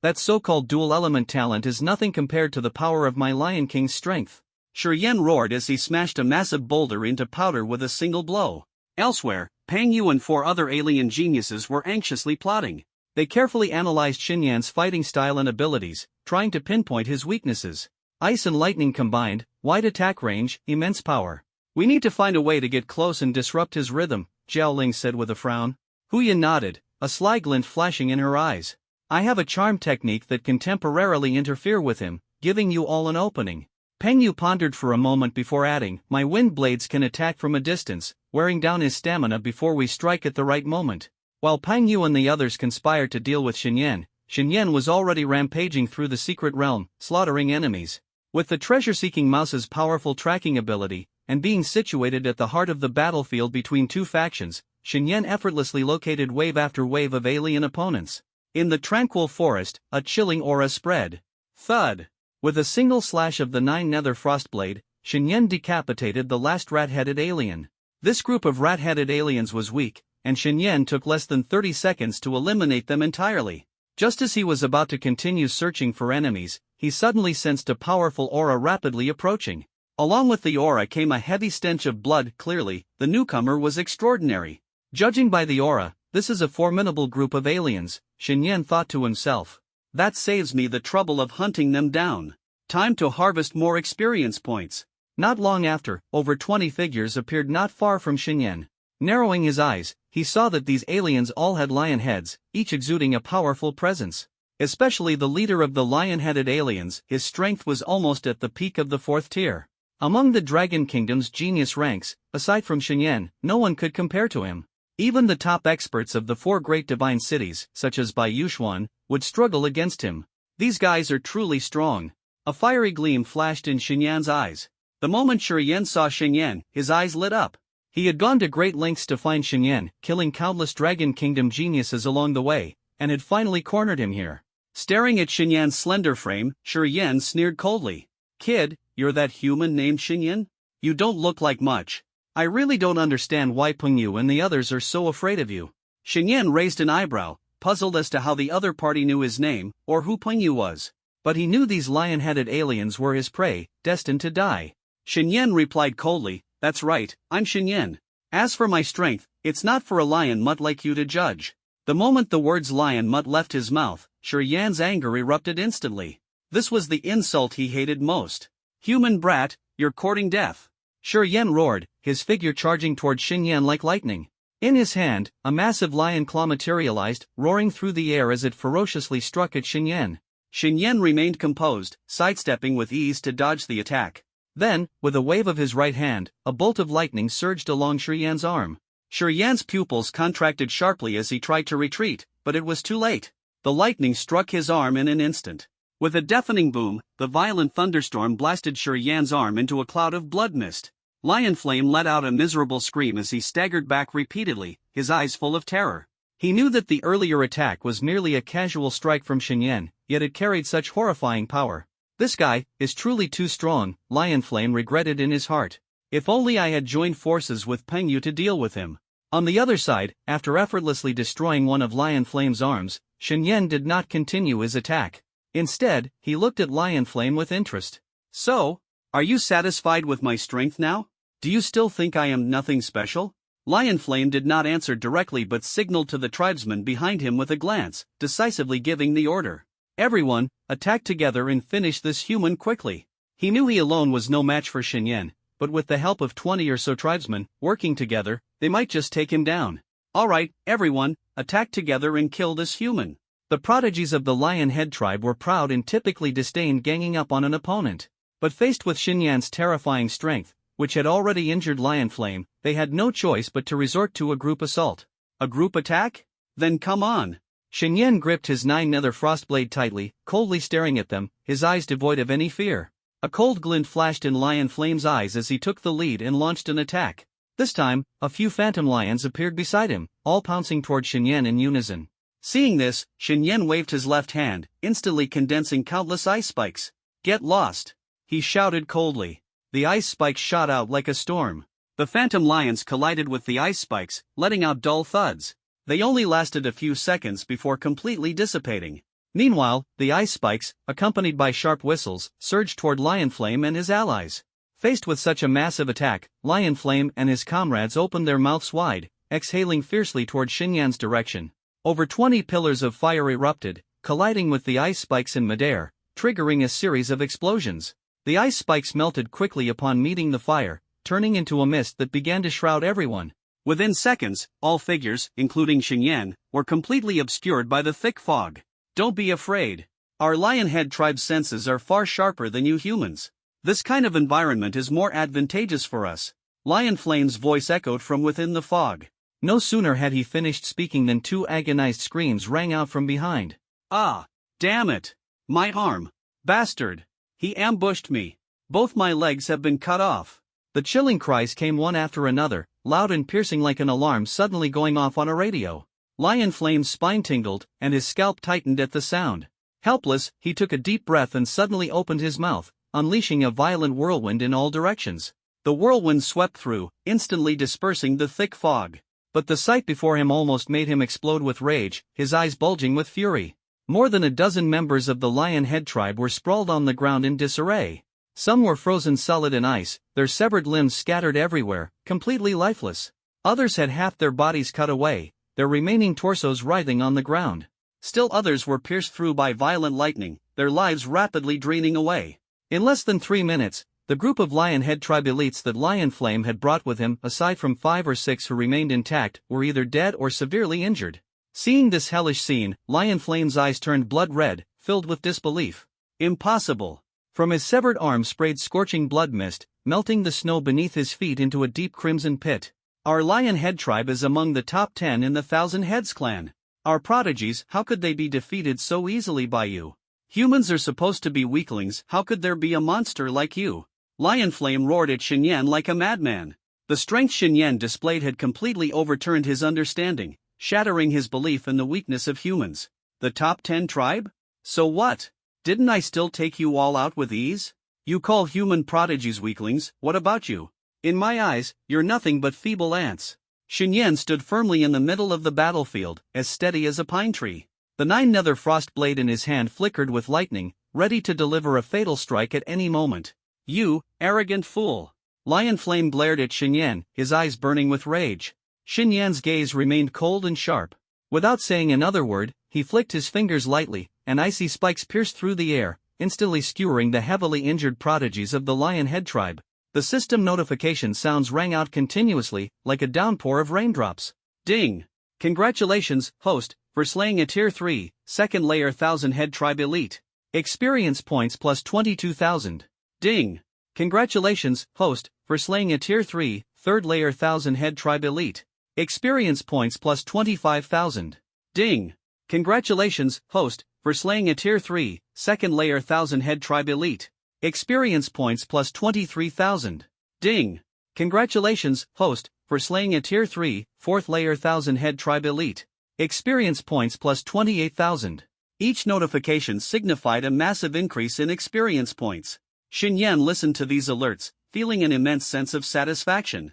That so-called dual-element talent is nothing compared to the power of my Lion King's strength. Xinyan roared as he smashed a massive boulder into powder with a single blow. Elsewhere, Peng Yu and 4 other alien geniuses were anxiously plotting. They carefully analyzed Xinyan's fighting style and abilities, trying to pinpoint his weaknesses. Ice and lightning combined, wide attack range, immense power. We need to find a way to get close and disrupt his rhythm, Jiaoling said with a frown. Huyan nodded, a sly glint flashing in her eyes. I have a charm technique that can temporarily interfere with him, giving you all an opening. Peng Yu pondered for a moment before adding, my wind blades can attack from a distance, wearing down his stamina before we strike at the right moment. While Peng Yu and the others conspired to deal with Xinyan, Xinyan was already rampaging through the secret realm, slaughtering enemies. With the treasure-seeking mouse's powerful tracking ability, and being situated at the heart of the battlefield between 2 factions, Xinyan effortlessly located wave after wave of alien opponents. In the tranquil forest, a chilling aura spread. Thud! With a single slash of the 9 nether frostblade, Xinyan decapitated the last rat-headed alien. This group of rat-headed aliens was weak, and Xinyan took less than 30 seconds to eliminate them entirely. Just as he was about to continue searching for enemies, he suddenly sensed a powerful aura rapidly approaching. Along with the aura came a heavy stench of blood. Clearly, the newcomer was extraordinary. Judging by the aura, this is a formidable group of aliens, Xinyan thought to himself. That saves me the trouble of hunting them down. Time to harvest more experience points. Not long after, over 20 figures appeared not far from Xinyan. Narrowing his eyes, he saw that these aliens all had lion heads, each exuding a powerful presence. Especially the leader of the lion-headed aliens, his strength was almost at the peak of the 4th tier. Among the Dragon Kingdom's genius ranks, aside from Xinyan, no one could compare to him. Even the top experts of the 4 great divine cities, such as Bai Yuxuan, would struggle against him. These guys are truly strong. A fiery gleam flashed in Xinyan's eyes. The moment Xinyan saw Xinyan, his eyes lit up. He had gone to great lengths to find Xinyan, killing countless Dragon Kingdom geniuses along the way, and had finally cornered him here. Staring at Xinyan's slender frame, Xinyan sneered coldly. Kid, you're that human named Xinyan? You don't look like much. I really don't understand why Peng Yu and the others are so afraid of you. Xinyan raised an eyebrow, puzzled as to how the other party knew his name, or who Peng Yu was. But he knew these lion-headed aliens were his prey, destined to die. Shen Yan replied coldly, "That's right, I'm Shen Yan. As for my strength, it's not for a lion mutt like you to judge." The moment the words lion mutt left his mouth, Shen Yan's anger erupted instantly. This was the insult he hated most. "Human brat, you're courting death." Shen Yan roared, his figure charging toward Shen Yan like lightning. In his hand, a massive lion claw materialized, roaring through the air as it ferociously struck at Shen Yan. Shen Yan remained composed, sidestepping with ease to dodge the attack. Then, with a wave of his right hand, a bolt of lightning surged along Shen Yan's arm. Shen Yan's pupils contracted sharply as he tried to retreat, but it was too late. The lightning struck his arm in an instant. With a deafening boom, the violent thunderstorm blasted Shen Yan's arm into a cloud of blood mist. Lion Flame let out a miserable scream as he staggered back repeatedly, his eyes full of terror. He knew that the earlier attack was merely a casual strike from Shen Yan, yet it carried such horrifying power. "This guy is truly too strong," Lion Flame regretted in his heart. "If only I had joined forces with Peng Yu to deal with him." On the other side, after effortlessly destroying one of Lion Flame's arms, Shen Yan did not continue his attack. Instead, he looked at Lion Flame with interest. "So, are you satisfied with my strength now? Do you still think I am nothing special?" Lion Flame did not answer directly but signaled to the tribesmen behind him with a glance, decisively giving the order. "Everyone, attack together and finish this human quickly." He knew he alone was no match for Shen Yan, but with the help of 20 or so tribesmen, working together, they might just take him down. "All right, everyone, attack together and kill this human." The prodigies of the Lion Head tribe were proud and typically disdained ganging up on an opponent. But faced with Shen Yan's terrifying strength, which had already injured Lion Flame, they had no choice but to resort to a group assault. A group attack? Then come on. Shen Yan gripped his 9-nether frostblade tightly, coldly staring at them, his eyes devoid of any fear. A cold glint flashed in Lion Flame's eyes as he took the lead and launched an attack. This time, a few phantom lions appeared beside him, all pouncing toward Shen Yan in unison. Seeing this, Shen Yan waved his left hand, instantly condensing countless ice spikes. "Get lost!" he shouted coldly. The ice spikes shot out like a storm. The phantom lions collided with the ice spikes, letting out dull thuds. They only lasted a few seconds before completely dissipating. Meanwhile, the ice spikes, accompanied by sharp whistles, surged toward Lion Flame and his allies. Faced with such a massive attack, Lion Flame and his comrades opened their mouths wide, exhaling fiercely toward Shen Yan's direction. Over 20 pillars of fire erupted, colliding with the ice spikes in midair, triggering a series of explosions. The ice spikes melted quickly upon meeting the fire, turning into a mist that began to shroud everyone. Within seconds, all figures, including Shen Yan, were completely obscured by the thick fog. "Don't be afraid. Our Lionhead tribe's senses are far sharper than you humans. This kind of environment is more advantageous for us." Lion Flame's voice echoed from within the fog. No sooner had he finished speaking than 2 agonized screams rang out from behind. "Ah, damn it! My arm! Bastard! He ambushed me! Both my legs have been cut off!" The chilling cries came one after another, loud and piercing like an alarm suddenly going off on a radio. Lion Flame's spine tingled, and his scalp tightened at the sound. Helpless, he took a deep breath and suddenly opened his mouth, unleashing a violent whirlwind in all directions. The whirlwind swept through, instantly dispersing the thick fog. But the sight before him almost made him explode with rage, his eyes bulging with fury. More than a dozen members of the Lion Head tribe were sprawled on the ground in disarray. Some were frozen solid in ice, their severed limbs scattered everywhere, completely lifeless. Others had half their bodies cut away, their remaining torsos writhing on the ground. Still others were pierced through by violent lightning, their lives rapidly draining away. In less than 3 minutes, the group of Lion Head tribe elites that Lion Flame had brought with him, aside from 5 or 6 who remained intact, were either dead or severely injured. Seeing this hellish scene, Lion Flame's eyes turned blood red, filled with disbelief. Impossible! From his severed arm sprayed scorching blood mist, melting the snow beneath his feet into a deep crimson pit. "Our Lion Head tribe is among the top 10 in the Thousand Heads clan. Our prodigies, how could they be defeated so easily by you? Humans are supposed to be weaklings, how could there be a monster like you?" Lion Flame roared at Shen Yan like a madman. The strength Shen Yan displayed had completely overturned his understanding, shattering his belief in the weakness of humans. "The top 10 tribe? So what? Didn't I still take you all out with ease? You call human prodigies weaklings, what about you? In my eyes, you're nothing but feeble ants." Shen Yan stood firmly in the middle of the battlefield, as steady as a pine tree. The 9-nether frost blade in his hand flickered with lightning, ready to deliver a fatal strike at any moment. You, arrogant fool! Lion Flame glared at Xinyan, his eyes burning with rage. Xinyan's gaze remained cold and sharp. Without saying another word, he flicked his fingers lightly, and icy spikes pierced through the air, instantly skewering the heavily injured prodigies of the Lion Head tribe. The system notification sounds rang out continuously, like a downpour of raindrops. Ding! Congratulations, host, for slaying a Tier 3, second layer 1000 Head tribe elite. Experience points plus 22,000. Ding! Congratulations, host, for slaying a Tier 3, third layer 1000 Head tribe elite. Experience points plus 25,000. Ding! Congratulations, host, for slaying a Tier 3, second layer 1000 Head tribe elite. Experience points plus 23,000. Ding! Congratulations, host, for slaying a Tier 3, fourth layer 1000 Head tribe elite. Experience points plus 28,000. Each notification signified a massive increase in experience points. Xinyan listened to these alerts, feeling an immense sense of satisfaction.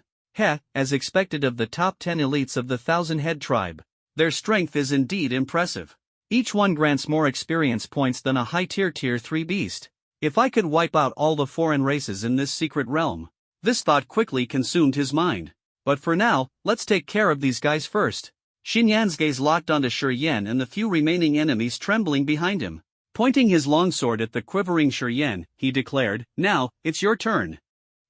As expected of the top 10 elites of the 1000 Head tribe. Their strength is indeed impressive. Each one grants more experience points than a high-tier Tier 3 beast. If I could wipe out all the foreign races in this secret realm. This thought quickly consumed his mind. But for now, let's take care of these guys first. Xinyan's gaze locked onto Shiyan and the few remaining enemies trembling behind him. Pointing his longsword at the quivering Shiyan, he declared, "Now, it's your turn."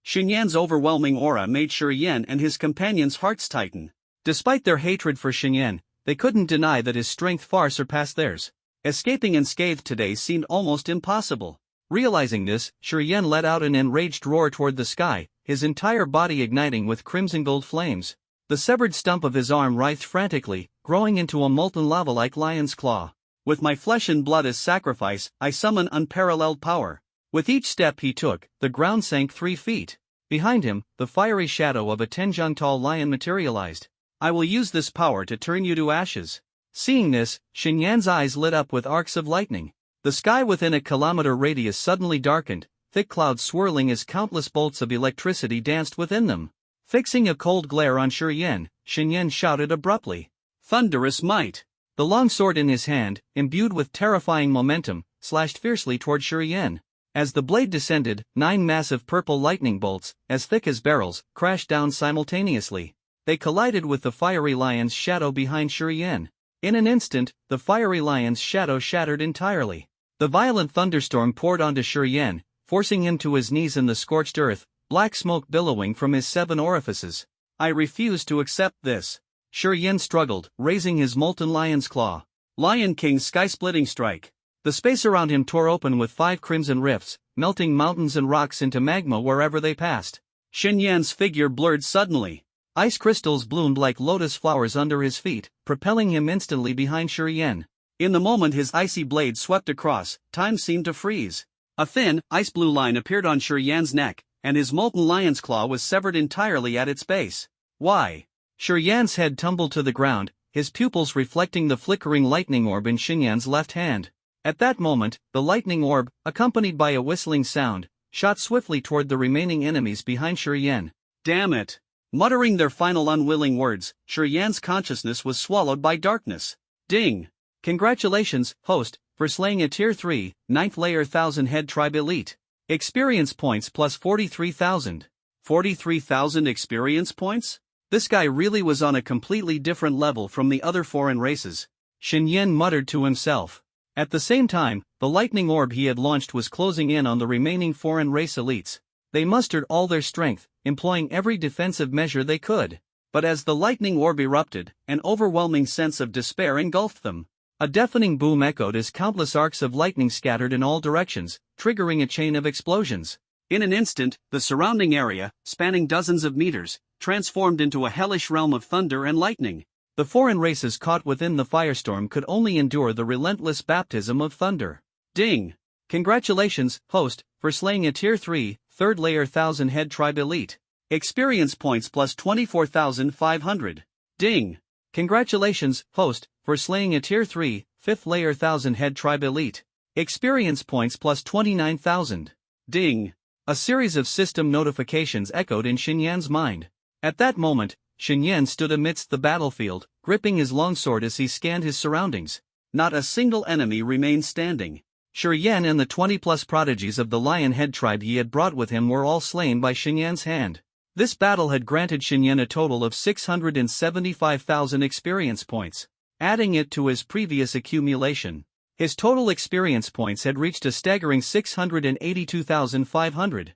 Xinyan's overwhelming aura made Shiyan and his companions' hearts tighten. Despite their hatred for Xinyan, they couldn't deny that his strength far surpassed theirs. Escaping unscathed today seemed almost impossible. Realizing this, Shiyan let out an enraged roar toward the sky, his entire body igniting with crimson gold flames. The severed stump of his arm writhed frantically, growing into a molten lava like lion's claw. With my flesh and blood as sacrifice, I summon unparalleled power. With each step he took, the ground sank 3 feet. Behind him, the fiery shadow of a 10-jang-tall lion materialized. I will use this power to turn you to ashes. Seeing this, Xinyan's eyes lit up with arcs of lightning. The sky within a kilometer radius suddenly darkened, thick clouds swirling as countless bolts of electricity danced within them. Fixing a cold glare on Xinyan shouted abruptly, "Thunderous might!" The long sword in his hand, imbued with terrifying momentum, slashed fiercely toward Xinyan. As the blade descended, 9 massive purple lightning bolts, as thick as barrels, crashed down simultaneously. They collided with the fiery lion's shadow behind Xinyan. In an instant, the fiery lion's shadow shattered entirely. The violent thunderstorm poured onto Xinyan, forcing him to his knees in the scorched earth, black smoke billowing from his 7 orifices. I refuse to accept this. Xinyan struggled, raising his molten lion's claw. Lion King's sky-splitting strike. The space around him tore open with 5 crimson rifts, melting mountains and rocks into magma wherever they passed. Xinyan's figure blurred suddenly. Ice crystals bloomed like lotus flowers under his feet, propelling him instantly behind Xinyan. In the moment his icy blade swept across, time seemed to freeze. A thin, ice-blue line appeared on Xinyan's neck, and his molten lion's claw was severed entirely at its base. Why? Xinyan's head tumbled to the ground, his pupils reflecting the flickering lightning orb in Xinyan's left hand. At that moment, the lightning orb, accompanied by a whistling sound, shot swiftly toward the remaining enemies behind Xinyan. Damn it! Muttering their final unwilling words, Xinyan's consciousness was swallowed by darkness. Ding! Congratulations, host, for slaying a Tier 3, 9th layer 1000 Head tribe elite. Experience points plus 43,000. 43,000 experience points? This guy really was on a completely different level from the other foreign races. Xinyan muttered to himself. At the same time, the lightning orb he had launched was closing in on the remaining foreign race elites. They mustered all their strength, employing every defensive measure they could. But as the lightning orb erupted, an overwhelming sense of despair engulfed them. A deafening boom echoed as countless arcs of lightning scattered in all directions, triggering a chain of explosions. In an instant, the surrounding area, spanning dozens of meters, transformed into a hellish realm of thunder and lightning. The foreign races caught within the firestorm could only endure the relentless baptism of thunder. Ding! Congratulations, host, for slaying a Tier 3, 3rd layer 1000 Head tribe elite. Experience points plus 24,500. Ding! Congratulations, host, for slaying a Tier 3, 5th layer 1000 Head tribe elite. Experience points plus 29,000. Ding! A series of system notifications echoed in Xinyan's mind. At that moment, Xinyan stood amidst the battlefield, gripping his longsword as he scanned his surroundings. Not a single enemy remained standing. Shi Yan and the 20-plus prodigies of the lion head tribe he had brought with him were all slain by Xinyan's hand. This battle had granted Xinyan a total of 675,000 experience points. Adding it to his previous accumulation, his total experience points had reached a staggering 682,500.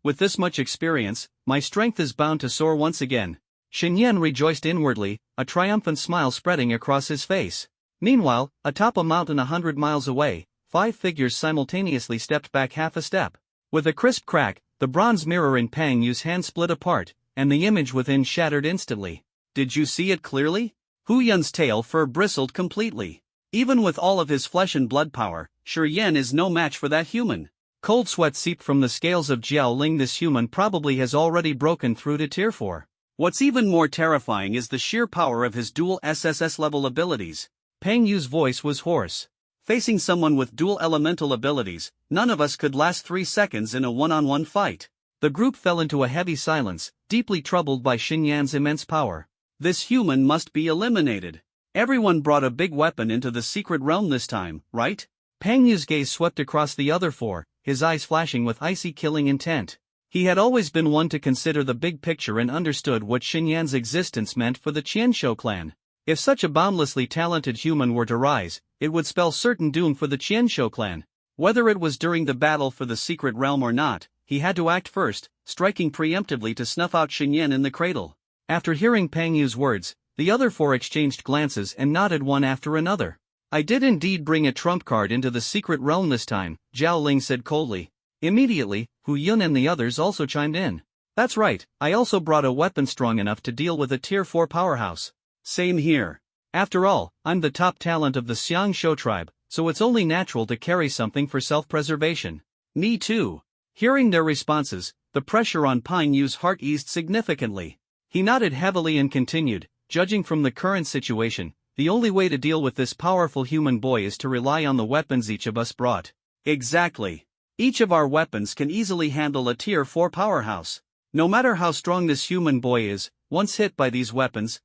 With this much experience, my strength is bound to soar once again. Xinyan rejoiced inwardly, a triumphant smile spreading across his face. Meanwhile, atop a mountain 100 miles away, 5 figures simultaneously stepped back half a step. With a crisp crack, the bronze mirror in Pang Yu's hand split apart, and the image within shattered instantly. Did you see it clearly? Hu Yun's tail fur bristled completely. Even with all of his flesh and blood power, Shi Yan is no match for that human. Cold sweat seeped from the scales of Jiao Ling. This human probably has already broken through to Tier 4. What's even more terrifying is the sheer power of his dual SSS-level abilities. Pang Yu's voice was hoarse. Facing someone with dual elemental abilities, none of us could last 3 seconds in a one-on-one fight. The group fell into a heavy silence, deeply troubled by Xinyan's immense power. This human must be eliminated. Everyone brought a big weapon into the secret realm this time, right? Pang Yu's gaze swept across the other 4, his eyes flashing with icy killing intent. He had always been one to consider the big picture and understood what Xinyan's existence meant for the Qianshou clan. If such a boundlessly talented human were to rise, it would spell certain doom for the Qianshou clan. Whether it was during the battle for the secret realm or not, he had to act first, striking preemptively to snuff out Xinyan in the cradle. After hearing Pang Yu's words, the other 4 exchanged glances and nodded one after another. I did indeed bring a trump card into the secret realm this time, Jiao Ling said coldly. Immediately, Hu Yun and the others also chimed in. That's right, I also brought a weapon strong enough to deal with a Tier 4 powerhouse. Same here. After all, I'm the top talent of the Xiangshou tribe, so it's only natural to carry something for self-preservation. Me too. Hearing their responses, the pressure on Pang Yu's heart eased significantly. He nodded heavily and continued, judging from the current situation, the only way to deal with this powerful human boy is to rely on the weapons each of us brought. Exactly. Each of our weapons can easily handle a Tier 4 powerhouse. No matter how strong this human boy is, once hit by these weapons,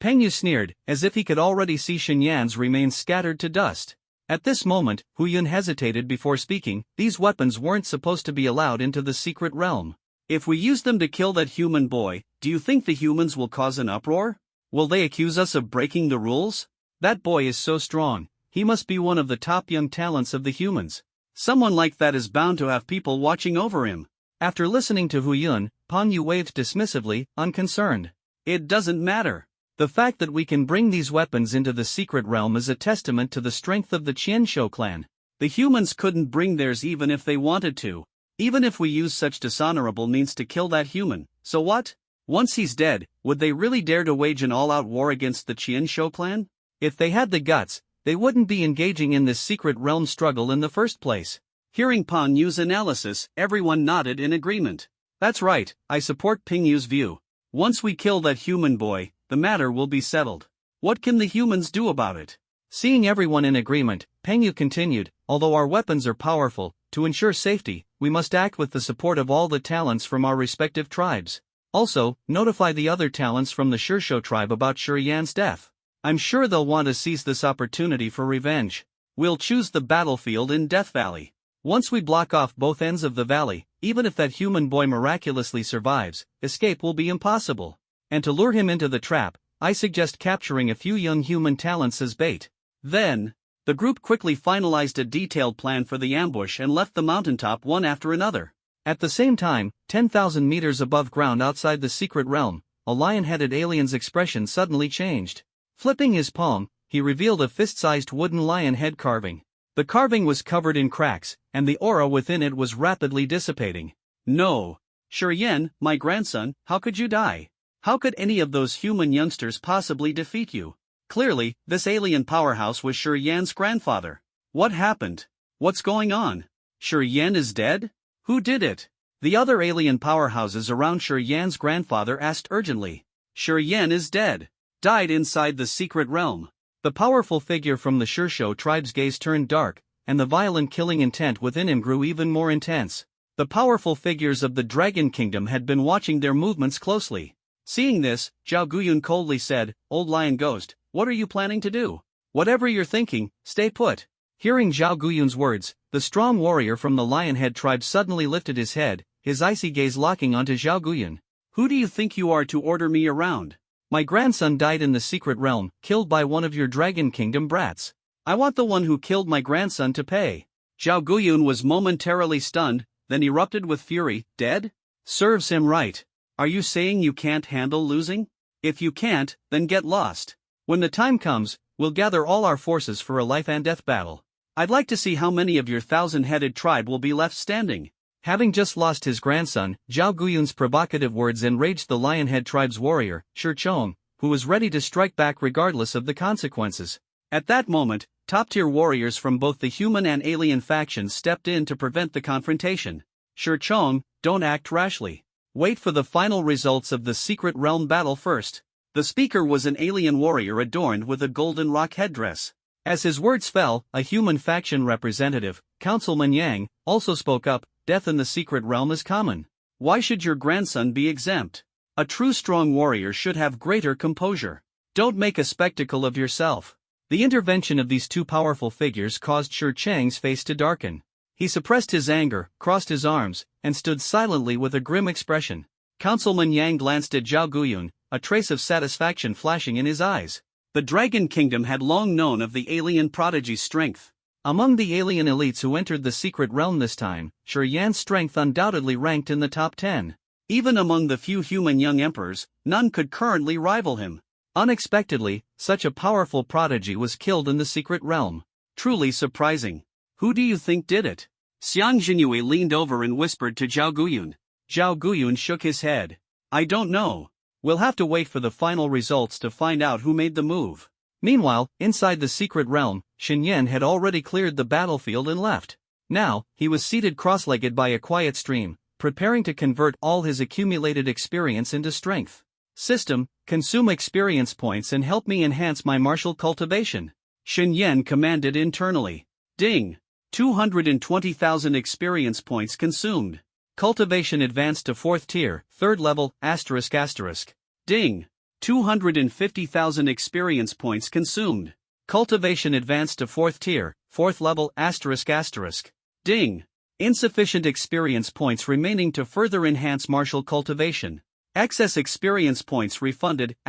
Pang Yu sneered, as if he could already see Xinyan's remains scattered to dust. At this moment, Hu Yun hesitated before speaking. These weapons weren't supposed to be allowed into the secret realm. If we use them to kill that human boy, do you think the humans will cause an uproar? Will they accuse us of breaking the rules? That boy is so strong, he must be one of the top young talents of the humans. Someone like that is bound to have people watching over him. After listening to Hu Yun, Pang Yu waved dismissively, unconcerned. It doesn't matter. The fact that we can bring these weapons into the secret realm is a testament to the strength of the Qianshou clan. The humans couldn't bring theirs even if they wanted to. Even if we use such dishonorable means to kill that human, so what? Once he's dead, would they really dare to wage an all-out war against the Qianshou clan? If they had the guts, they wouldn't be engaging in this secret realm struggle in the first place. Hearing Pang Yu's analysis, everyone nodded in agreement. That's right, I support Pang Yu's view. Once we kill that human boy, the matter will be settled. What can the humans do about it? Seeing everyone in agreement, Pang Yu continued, although our weapons are powerful, to ensure safety, we must act with the support of all the talents from our respective tribes. Also, notify the other talents from the Shishou tribe about Shi Yan's death. I'm sure they'll want to seize this opportunity for revenge. We'll choose the battlefield in Death Valley. Once we block off both ends of the valley, even if that human boy miraculously survives, escape will be impossible. And to lure him into the trap, I suggest capturing a few young human talents as bait. Then, the group quickly finalized a detailed plan for the ambush and left the mountaintop one after another. At the same time, 10,000 meters above ground outside the secret realm, a lion-headed alien's expression suddenly changed. Flipping his palm, he revealed a fist-sized wooden lion head carving. The carving was covered in cracks, and the aura within it was rapidly dissipating. No. Shi Yan, my grandson, how could you die? How could any of those human youngsters possibly defeat you? Clearly, this alien powerhouse was Shi Yan's grandfather. What happened? What's going on? Shi Yan is dead? Who did it? The other alien powerhouses around Shi Yan's grandfather asked urgently. Shi Yan is dead. Died inside the secret realm. The powerful figure from the Shishou tribe's gaze turned dark, and the violent killing intent within him grew even more intense. The powerful figures of the Dragon Kingdom had been watching their movements closely. Seeing this, Zhao Guyun coldly said, "Old Lion Ghost, what are you planning to do? Whatever you're thinking, stay put." Hearing Zhao Guyun's words, the strong warrior from the Lionhead tribe suddenly lifted his head, his icy gaze locking onto Zhao Guyun. Who do you think you are to order me around? My grandson died in the secret realm, killed by one of your Dragon Kingdom brats. I want the one who killed my grandson to pay. Zhao Guyun was momentarily stunned, then erupted with fury. Dead? Serves him right. Are you saying you can't handle losing? If you can't, then get lost. When the time comes, we'll gather all our forces for a life and death battle. I'd like to see how many of your 1,000-headed tribe will be left standing. Having just lost his grandson, Zhao Guyun's provocative words enraged the Lionhead tribe's warrior, Shi Chong, who was ready to strike back regardless of the consequences. At that moment, top-tier warriors from both the human and alien factions stepped in to prevent the confrontation. Shi Chong, don't act rashly. Wait for the final results of the secret realm battle first. The speaker was an alien warrior adorned with a golden rock headdress. As his words fell, a human faction representative, Councilman Yang, also spoke up. Death in the secret realm is common. Why should your grandson be exempt? A true strong warrior should have greater composure. Don't make a spectacle of yourself. The intervention of these two powerful figures caused Shi Chang's face to darken. He suppressed his anger, crossed his arms, and stood silently with a grim expression. Councilman Yang glanced at Zhao Guyun, a trace of satisfaction flashing in his eyes. The Dragon Kingdom had long known of the alien prodigy's strength. Among the alien elites who entered the secret realm this time, Shi Yan's strength undoubtedly ranked in the top 10. Even among the few human young emperors, none could currently rival him. Unexpectedly, such a powerful prodigy was killed in the secret realm. Truly surprising. Who do you think did it? Xiang Jinyue leaned over and whispered to Zhao Guyun. Zhao Guyun shook his head. I don't know. We'll have to wait for the final results to find out who made the move. Meanwhile, inside the secret realm, Shen Yan had already cleared the battlefield and left. Now, he was seated cross-legged by a quiet stream, preparing to convert all his accumulated experience into strength. System, consume experience points and help me enhance my martial cultivation. Shen Yan commanded internally. Ding! 220,000 experience points consumed. Cultivation advanced to 4th tier, 3rd level, ***. Ding! 250,000 experience points consumed. Cultivation advanced to 4th tier, 4th level, ***. Ding! Insufficient experience points remaining to further enhance martial cultivation. Excess experience points refunded, ***.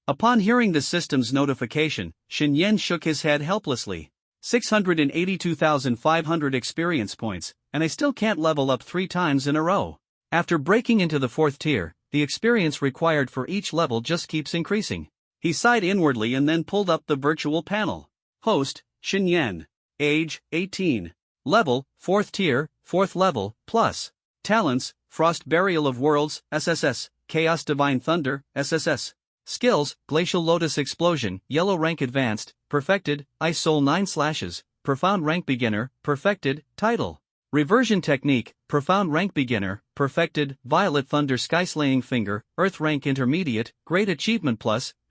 Upon hearing the system's notification, Shen Yan shook his head helplessly. 682,500 experience points, and I still can't level up 3 times in a row. After breaking into the 4th tier, the experience required for each level just keeps increasing. He sighed inwardly and then pulled up the virtual panel. Host, Shen Yan. Age, 18. Level, 4th tier, 4th level, plus. Talents, Frost Burial of Worlds, SSS, Chaos Divine Thunder, SSS. Skills, Glacial Lotus Explosion, Yellow Rank Advanced, Perfected, Ice Soul 9 Slashes, Profound Rank Beginner, Perfected, Title. Reversion Technique, Profound Rank Beginner, Perfected, Violet Thunder Skyslaying Finger, Earth Rank Intermediate, Great Achievement Plus, ***.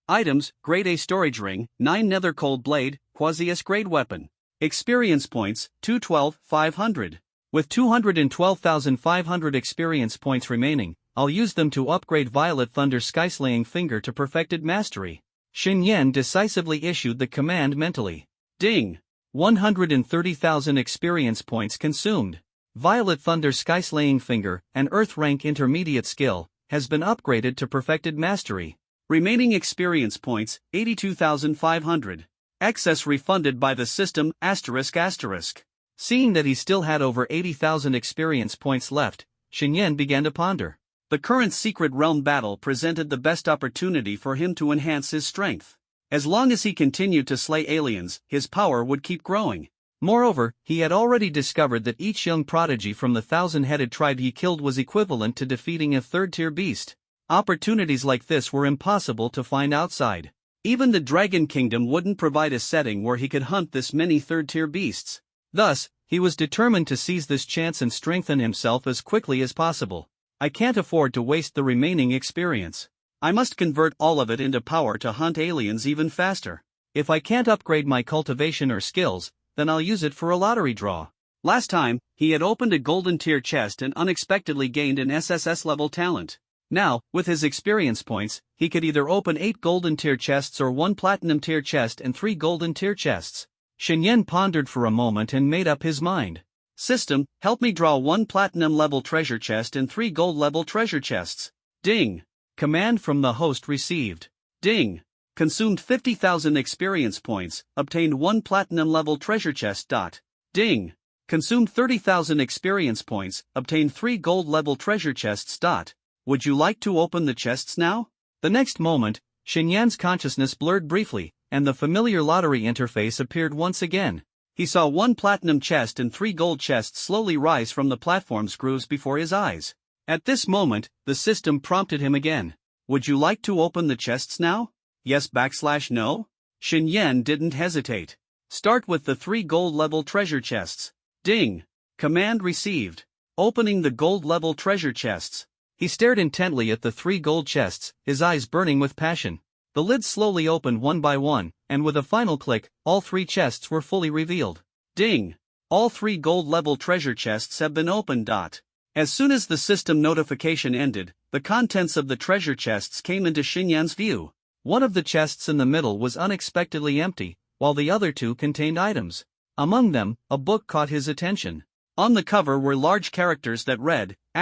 Items, Grade A Storage Ring, 9 Nether Cold Blade, Quasi-S Grade Weapon. Experience Points, 212,500. With 212,500 experience points remaining, I'll use them to upgrade Violet Thunder Skyslaying Finger to Perfected Mastery. Shen Yan decisively issued the command mentally. Ding! 130,000 experience points consumed. Violet Thunder Skyslaying Finger, an Earth Rank Intermediate skill, has been upgraded to Perfected Mastery. Remaining experience points, 82,500. Excess refunded by the system, ***. Seeing that he still had over 80,000 experience points left, Shen Yan began to ponder. The current secret realm battle presented the best opportunity for him to enhance his strength. As long as he continued to slay aliens, his power would keep growing. Moreover, he had already discovered that each young prodigy from the 1,000-headed tribe he killed was equivalent to defeating a 3rd-tier beast. Opportunities like this were impossible to find outside. Even the Dragon Kingdom wouldn't provide a setting where he could hunt this many 3rd-tier beasts. Thus, he was determined to seize this chance and strengthen himself as quickly as possible. I can't afford to waste the remaining experience. I must convert all of it into power to hunt aliens even faster. If I can't upgrade my cultivation or skills, then I'll use it for a lottery draw. Last time, he had opened a golden tier chest and unexpectedly gained an SSS level talent. Now, with his experience points, he could either open 8 golden tier chests or 1 platinum tier chest and 3 golden tier chests. Shen pondered for a moment and made up his mind. System, help me draw 1 platinum level treasure chest and 3 gold level treasure chests. Ding. Command from the host received. Ding. Consumed 50,000 experience points, obtained 1 platinum level treasure chest. Ding. Consumed 30,000 experience points, obtained 3 gold level treasure chests. Would you like to open the chests now? The next moment, Shenyan's consciousness blurred briefly, and the familiar lottery interface appeared once again. He saw 1 platinum chest and 3 gold chests slowly rise from the platform's grooves before his eyes. At this moment, the system prompted him again. Would you like to open the chests now? Yes/no? Shenyan didn't hesitate. Start with the 3 gold level treasure chests. Ding. Command received. Opening the gold level treasure chests. He stared intently at the 3 gold chests, his eyes burning with passion. The lids slowly opened one by one, and with a final click, all 3 chests were fully revealed. Ding! All 3 gold level treasure chests have been opened. As soon as the system notification ended, the contents of the treasure chests came into Shenyan's view. One of the chests in the middle was unexpectedly empty, while the other 2 contained items. Among them, a book caught his attention. On the cover were large characters that read, *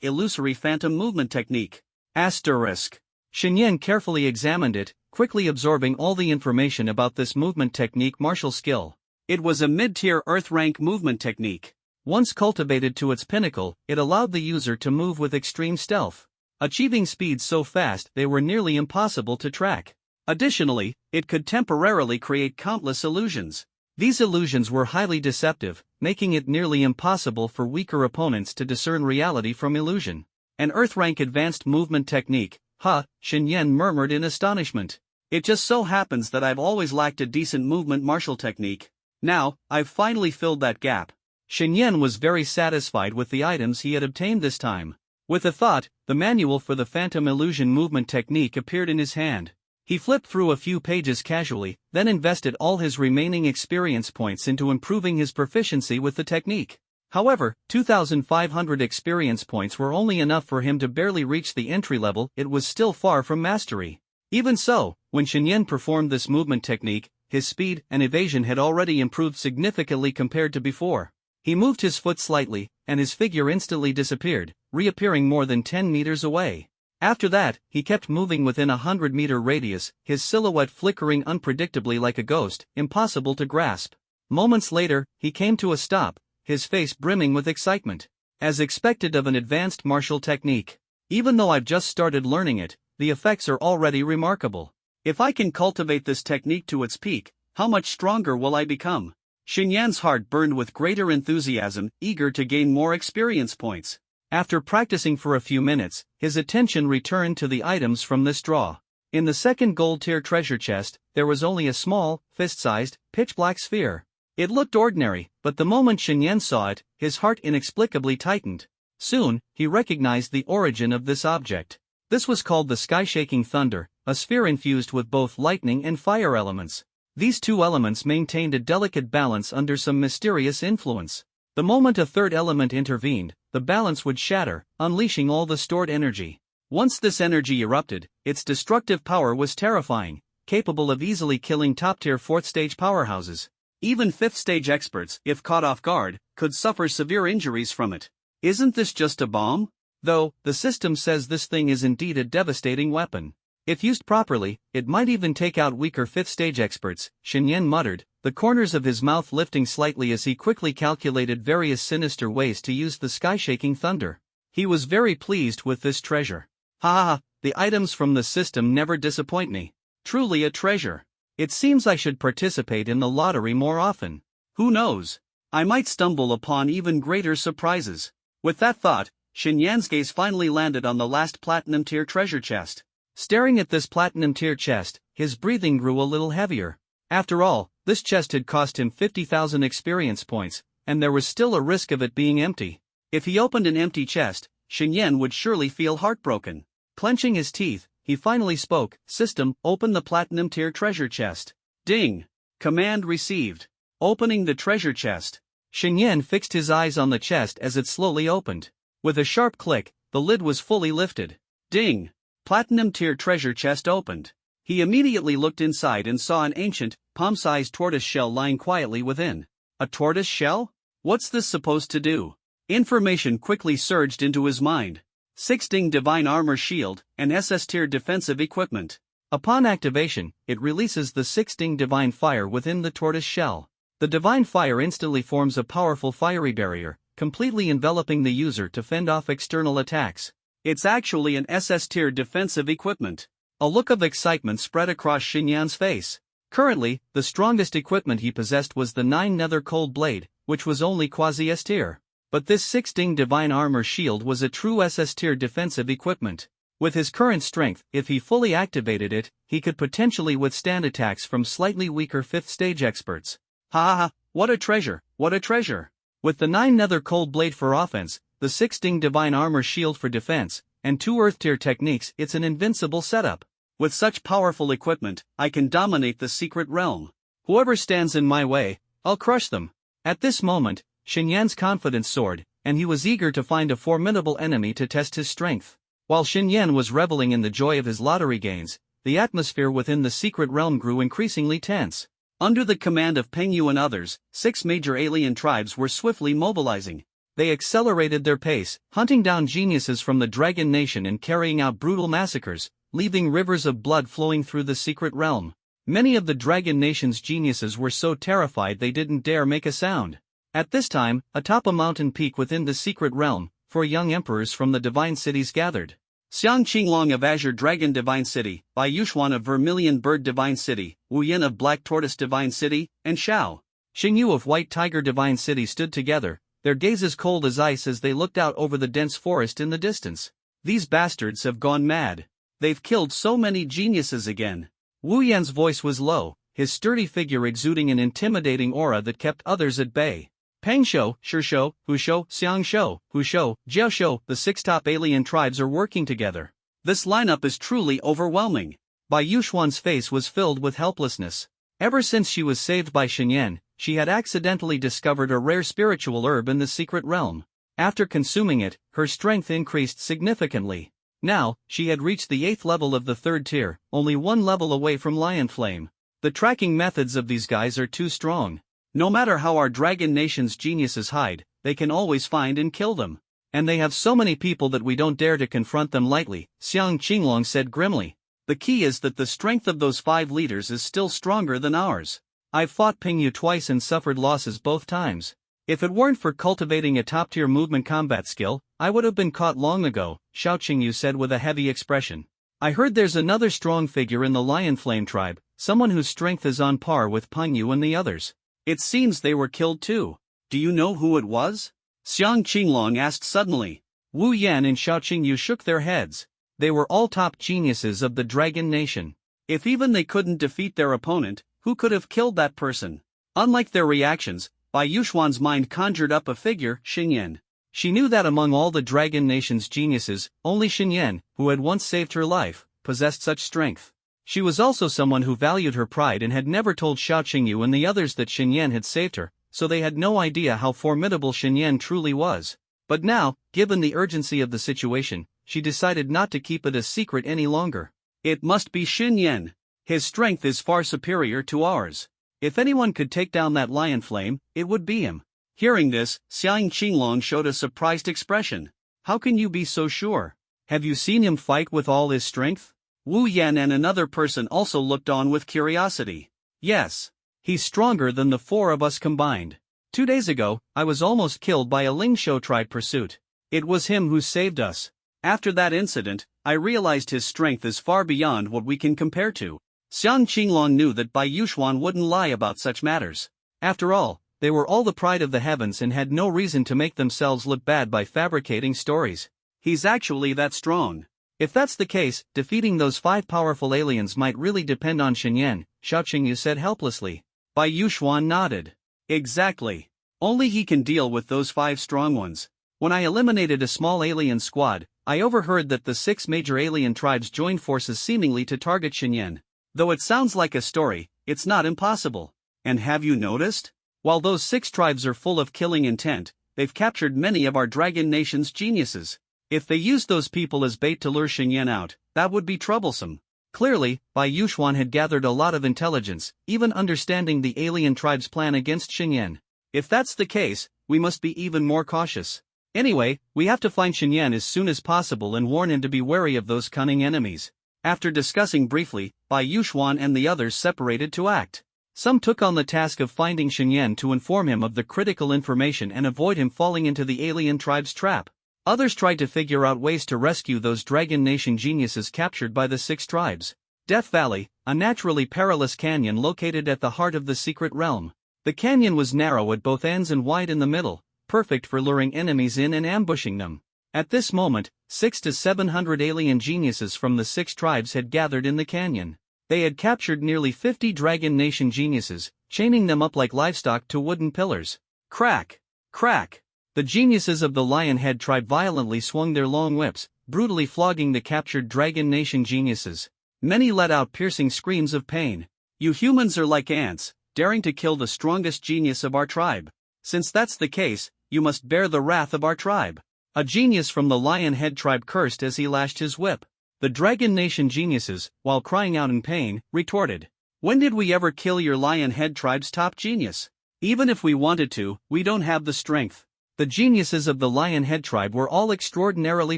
illusory phantom movement technique. *. Shenyan carefully examined it, quickly absorbing all the information about this movement technique martial skill. It was a mid-tier Earth rank movement technique. Once cultivated to its pinnacle, it allowed the user to move with extreme stealth, achieving speeds so fast they were nearly impossible to track. Additionally, it could temporarily create countless illusions. These illusions were highly deceptive, making it nearly impossible for weaker opponents to discern reality from illusion. An Earth-rank advanced movement technique, Shenyan murmured in astonishment. It just so happens that I've always lacked a decent movement martial technique. Now, I've finally filled that gap. Shenyan was very satisfied with the items he had obtained this time. With a thought, the manual for the Phantom Illusion movement technique appeared in his hand. He flipped through a few pages casually, then invested all his remaining experience points into improving his proficiency with the technique. However, 2,500 experience points were only enough for him to barely reach the entry level. It was still far from mastery. Even so, when Shenyan performed this movement technique, his speed and evasion had already improved significantly compared to before. He moved his foot slightly, and his figure instantly disappeared, reappearing more than 10 meters away. After that, he kept moving within a 100-meter radius, his silhouette flickering unpredictably like a ghost, impossible to grasp. Moments later, he came to a stop, his face brimming with excitement. As expected of an advanced martial technique. Even though I've just started learning it, the effects are already remarkable. If I can cultivate this technique to its peak, how much stronger will I become? Shenyan's heart burned with greater enthusiasm, eager to gain more experience points. After practicing for a few minutes, his attention returned to the items from this draw. In the second gold-tier treasure chest, there was only a small, fist-sized, pitch-black sphere. It looked ordinary, but the moment Shenyan saw it, his heart inexplicably tightened. Soon, he recognized the origin of this object. This was called the Sky-Shaking Thunder, a sphere infused with both lightning and fire elements. These 2 elements maintained a delicate balance under some mysterious influence. The moment a third element intervened, the balance would shatter, unleashing all the stored energy. Once this energy erupted, its destructive power was terrifying, capable of easily killing top-tier 4th-stage powerhouses. Even 5th-stage experts, if caught off guard, could suffer severe injuries from it. Isn't this just a bomb? Though, the system says this thing is indeed a devastating weapon. If used properly, it might even take out weaker 5th-stage experts, Shenyan muttered, the corners of his mouth lifting slightly as he quickly calculated various sinister ways to use the Sky-Shaking Thunder. He was very pleased with this treasure. The items from the system never disappoint me. Truly a treasure. It seems I should participate in the lottery more often. Who knows? I might stumble upon even greater surprises. With that thought, Shenyan's gaze finally landed on the last platinum-tier treasure chest. Staring at this platinum-tier chest, his breathing grew a little heavier. After all, this chest had cost him 50,000 experience points, and there was still a risk of it being empty. If he opened an empty chest, Shenyan would surely feel heartbroken. Clenching his teeth, he finally spoke, System, open the platinum-tier treasure chest. Ding! Command received. Opening the treasure chest. Shenyan fixed his eyes on the chest as it slowly opened. With a sharp click, the lid was fully lifted. Ding! Platinum tier treasure chest opened. He immediately looked inside and saw an ancient, palm-sized tortoise shell lying quietly within. A tortoise shell? What's this supposed to do? Information quickly surged into his mind. 6-ding divine armor shield and SS tier defensive equipment. Upon activation, it releases the 6-ding divine fire within the tortoise shell. The divine fire instantly forms a powerful fiery barrier, completely enveloping the user to fend off external attacks. It's actually an SS tier defensive equipment. A look of excitement spread across Xinyan's face. Currently, the strongest equipment he possessed was the 9 Nether Cold Blade, which was only quasi-S tier. But this 6-ding divine armor shield was a true SS tier defensive equipment. With his current strength, if he fully activated it, he could potentially withstand attacks from slightly weaker 5th stage experts. Ha ha ha, what a treasure, what a treasure. With the 9 Nether Cold Blade for offense, the 6-ding divine armor shield for defense, and 2 Earth tier techniques, it's an invincible setup. With such powerful equipment, I can dominate the secret realm. Whoever stands in my way, I'll crush them. At this moment, Xinyan's confidence soared, and he was eager to find a formidable enemy to test his strength. While Xinyan was reveling in the joy of his lottery gains, the atmosphere within the secret realm grew increasingly tense. Under the command of Peng Yu and others, 6 major alien tribes were swiftly mobilizing. They accelerated their pace, hunting down geniuses from the Dragon Nation and carrying out brutal massacres, leaving rivers of blood flowing through the secret realm. Many of the Dragon Nation's geniuses were so terrified they didn't dare make a sound. At this time, atop a mountain peak within the secret realm, 4 young emperors from the divine cities gathered. Xiang Qinglong of Azure Dragon Divine City, Bai Yuxuan of Vermilion Bird Divine City, Wu Yin of Black Tortoise Divine City, and Xiao Xingyu of White Tiger Divine City stood together, their gazes cold as ice as they looked out over the dense forest in the distance. These bastards have gone mad. They've killed so many geniuses again. Wu Yan's voice was low, his sturdy figure exuding an intimidating aura that kept others at bay. Peng Shou, Shishou, Hushou, Xiangshou, Hushou, Jiaoshou, the 6 top alien tribes are working together. This lineup is truly overwhelming. Bai Yuxuan's face was filled with helplessness. Ever since she was saved by Xinyan, she had accidentally discovered a rare spiritual herb in the secret realm. After consuming it, her strength increased significantly. Now, she had reached the 8th level of the 3rd tier, only 1 level away from Lion Flame. The tracking methods of these guys are too strong. No matter how our Dragon Nation's geniuses hide, they can always find and kill them. And they have so many people that we don't dare to confront them lightly, Xiang Qinglong said grimly. The key is that the strength of those 5 leaders is still stronger than ours. I've fought Peng Yu twice and suffered losses both times. If it weren't for cultivating a top-tier movement combat skill, I would have been caught long ago, Xiao Qingyu said with a heavy expression. I heard there's another strong figure in the Lion Flame tribe, someone whose strength is on par with Peng Yu and the others. It seems they were killed too. Do you know who it was? Xiang Qinglong asked suddenly. Wu Yan and Xiao Qingyu shook their heads. They were all top geniuses of the Dragon Nation. If even they couldn't defeat their opponent, who could have killed that person? Unlike their reactions, Bai Yuxuan's mind conjured up a figure, Xinyan. She knew that among all the Dragon Nation's geniuses, only Xinyan, who had once saved her life, possessed such strength. She was also someone who valued her pride and had never told Xiao Qingyu and the others that Xinyan had saved her, so they had no idea how formidable Xinyan truly was. But now, given the urgency of the situation, she decided not to keep it a secret any longer. It must be Xinyan. His strength is far superior to ours. If anyone could take down that Lion Flame, it would be him. Hearing this, Xiang Qinglong showed a surprised expression. How can you be so sure? Have you seen him fight with all his strength? Wu Yan and another person also looked on with curiosity. Yes. He's stronger than the 4 of us combined. 2 days ago, I was almost killed by a Lingshou tribe pursuit. It was him who saved us. After that incident, I realized his strength is far beyond what we can compare to. Xiang Qinglong knew that Bai Yuxuan wouldn't lie about such matters. After all, they were all the pride of the heavens and had no reason to make themselves look bad by fabricating stories. He's actually that strong. If that's the case, defeating those 5 powerful aliens might really depend on Xinyan, Xiao Qingyu said helplessly. Bai Yuxuan nodded. Exactly. Only he can deal with those 5 strong ones. When I eliminated a small alien squad, I overheard that the 6 major alien tribes joined forces seemingly to target Xinyan. Though it sounds like a story, it's not impossible. And have you noticed? While those 6 tribes are full of killing intent, they've captured many of our Dragon Nation's geniuses. If they used those people as bait to lure Xinyan out, that would be troublesome. Clearly, Bai Yuxuan had gathered a lot of intelligence, even understanding the alien tribe's plan against Xinyan. If that's the case, we must be even more cautious. Anyway, we have to find Xinyan as soon as possible and warn him to be wary of those cunning enemies. After discussing briefly, Bai Yuxuan and the others separated to act. Some took on the task of finding Xinyan to inform him of the critical information and avoid him falling into the alien tribe's trap. Others tried to figure out ways to rescue those Dragon Nation geniuses captured by the 6 tribes. Death Valley, a naturally perilous canyon located at the heart of the secret realm. The canyon was narrow at both ends and wide in the middle, perfect for luring enemies in and ambushing them. At this moment, 600 to 700 alien geniuses from the 6 tribes had gathered in the canyon. They had captured nearly 50 Dragon Nation geniuses, chaining them up like livestock to wooden pillars. Crack! Crack! The geniuses of the Lionhead tribe violently swung their long whips, brutally flogging the captured Dragon Nation geniuses. Many let out piercing screams of pain. You humans are like ants, daring to kill the strongest genius of our tribe. Since that's the case, you must bear the wrath of our tribe. A genius from the Lionhead tribe cursed as he lashed his whip. The Dragon Nation geniuses, while crying out in pain, retorted, "When did we ever kill your Lionhead tribe's top genius? Even if we wanted to, we don't have the strength." The geniuses of the Lionhead tribe were all extraordinarily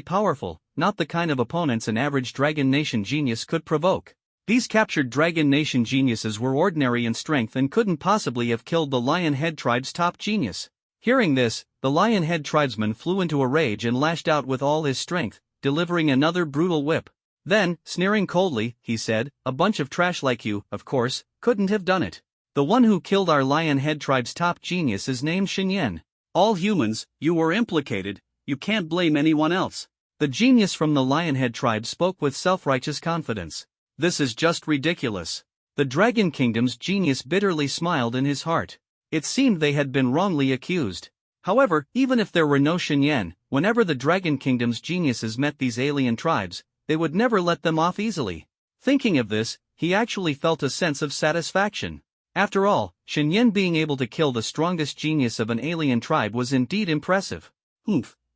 powerful, not the kind of opponents an average Dragon Nation genius could provoke. These captured Dragon Nation geniuses were ordinary in strength and couldn't possibly have killed the Lionhead tribe's top genius. Hearing this, the Lionhead tribesman flew into a rage and lashed out with all his strength, delivering another brutal whip. Then, sneering coldly, he said, "A bunch of trash like you, of course, couldn't have done it. The one who killed our Lionhead tribe's top genius is named Xinyan. All humans, you were implicated, you can't blame anyone else." The genius from the Lionhead tribe spoke with self-righteous confidence. "This is just ridiculous." The Dragon Kingdom's genius bitterly smiled in his heart. It seemed they had been wrongly accused. However, even if there were no Xinyan, whenever the Dragon Kingdom's geniuses met these alien tribes, they would never let them off easily. Thinking of this, he actually felt a sense of satisfaction. After all, Xinyan being able to kill the strongest genius of an alien tribe was indeed impressive.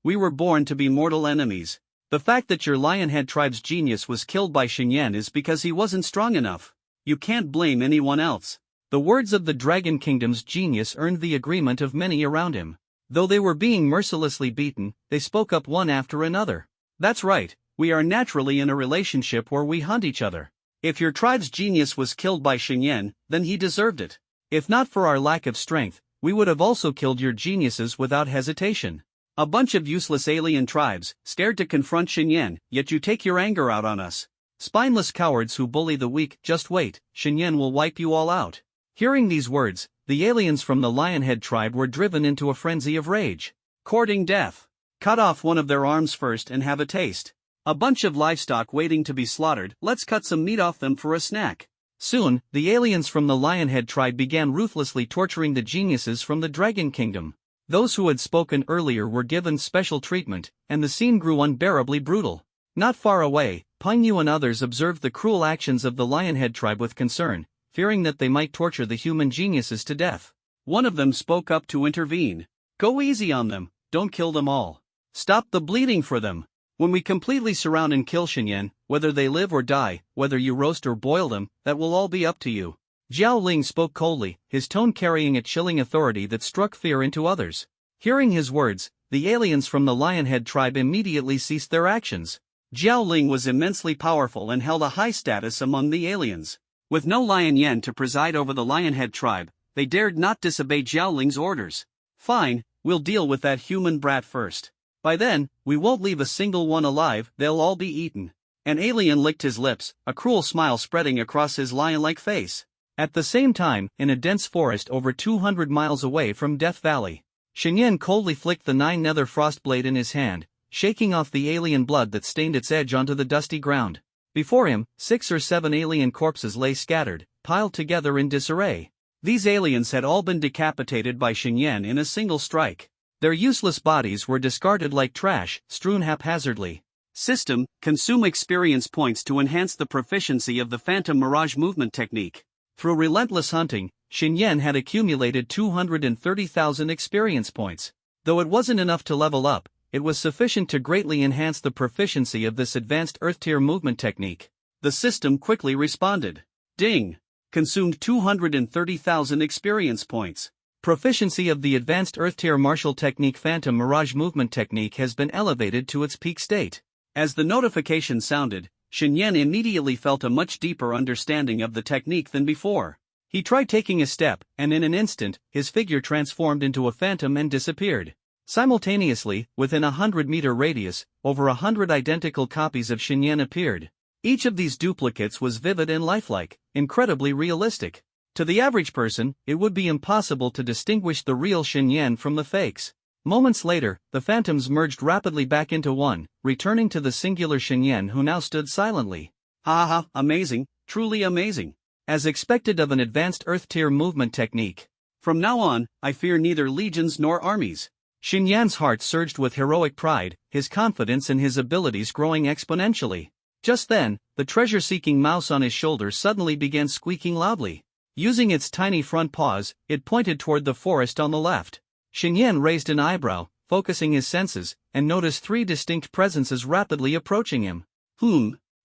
We were born to be mortal enemies. The fact that your Lionhead tribe's genius was killed by Xinyan is because he wasn't strong enough. You can't blame anyone else. The words of the Dragon Kingdom's genius earned the agreement of many around him. Though they were being mercilessly beaten, they spoke up one after another. "That's right, we are naturally in a relationship where we hunt each other. If your tribe's genius was killed by Xinyan, then he deserved it. If not for our lack of strength, we would have also killed your geniuses without hesitation. A bunch of useless alien tribes, scared to confront Xinyan, yet you take your anger out on us. Spineless cowards who bully the weak, just wait, Xinyan will wipe you all out." Hearing these words, the aliens from the Lionhead tribe were driven into a frenzy of rage. Courting death. Cut off one of their arms first and have a taste. A bunch of livestock waiting to be slaughtered, let's cut some meat off them for a snack. Soon, the aliens from the Lionhead tribe began ruthlessly torturing the geniuses from the Dragon Kingdom. Those who had spoken earlier were given special treatment, and the scene grew unbearably brutal. Not far away, Pingyu and others observed the cruel actions of the Lionhead tribe with concern, fearing that they might torture the human geniuses to death. One of them spoke up to intervene. "Go easy on them, don't kill them all. Stop the bleeding for them. When we completely surround and kill Xinyan, whether they live or die, whether you roast or boil them, that will all be up to you." Jiao Ling spoke coldly, his tone carrying a chilling authority that struck fear into others. Hearing his words, the aliens from the Lionhead tribe immediately ceased their actions. Jiao Ling was immensely powerful and held a high status among the aliens. With no Lion Yen to preside over the Lionhead tribe, they dared not disobey Jiao Ling's orders. "Fine, we'll deal with that human brat first. By then, we won't leave a single one alive, they'll all be eaten." An alien licked his lips, a cruel smile spreading across his lion-like face. At the same time, in a dense forest over 200 miles away from Death Valley, Xinyan coldly flicked the 9-nether frost blade in his hand, shaking off the alien blood that stained its edge onto the dusty ground. Before him, 6 or 7 alien corpses lay scattered, piled together in disarray. These aliens had all been decapitated by Xinyan in a single strike. Their useless bodies were discarded like trash, strewn haphazardly. System: consume experience points to enhance the proficiency of the Phantom Mirage movement technique. Through relentless hunting, Xinyan had accumulated 230,000 experience points. Though it wasn't enough to level up, it was sufficient to greatly enhance the proficiency of this advanced Earth-tier movement technique. The system quickly responded. Ding! Consumed 230,000 experience points. Proficiency of the advanced Earth-tier martial technique Phantom Mirage movement technique has been elevated to its peak state. As the notification sounded, Shen Yan immediately felt a much deeper understanding of the technique than before. He tried taking a step, and in an instant, his figure transformed into a phantom and disappeared. Simultaneously, within a 100-meter radius, over 100 identical copies of Shen Yan appeared. Each of these duplicates was vivid and lifelike, incredibly realistic. To the average person, it would be impossible to distinguish the real Shen Yan from the fakes. Moments later, the phantoms merged rapidly back into one, returning to the singular Shen Yan who now stood silently. Ha ha, amazing, truly amazing. As expected of an advanced Earth-tier movement technique. From now on, I fear neither legions nor armies. Shen Yan's heart surged with heroic pride, his confidence in his abilities growing exponentially. Just then, the treasure-seeking mouse on his shoulder suddenly began squeaking loudly. Using its tiny front paws, it pointed toward the forest on the left. Shen Yan raised an eyebrow, focusing his senses, and noticed 3 distinct presences rapidly approaching him.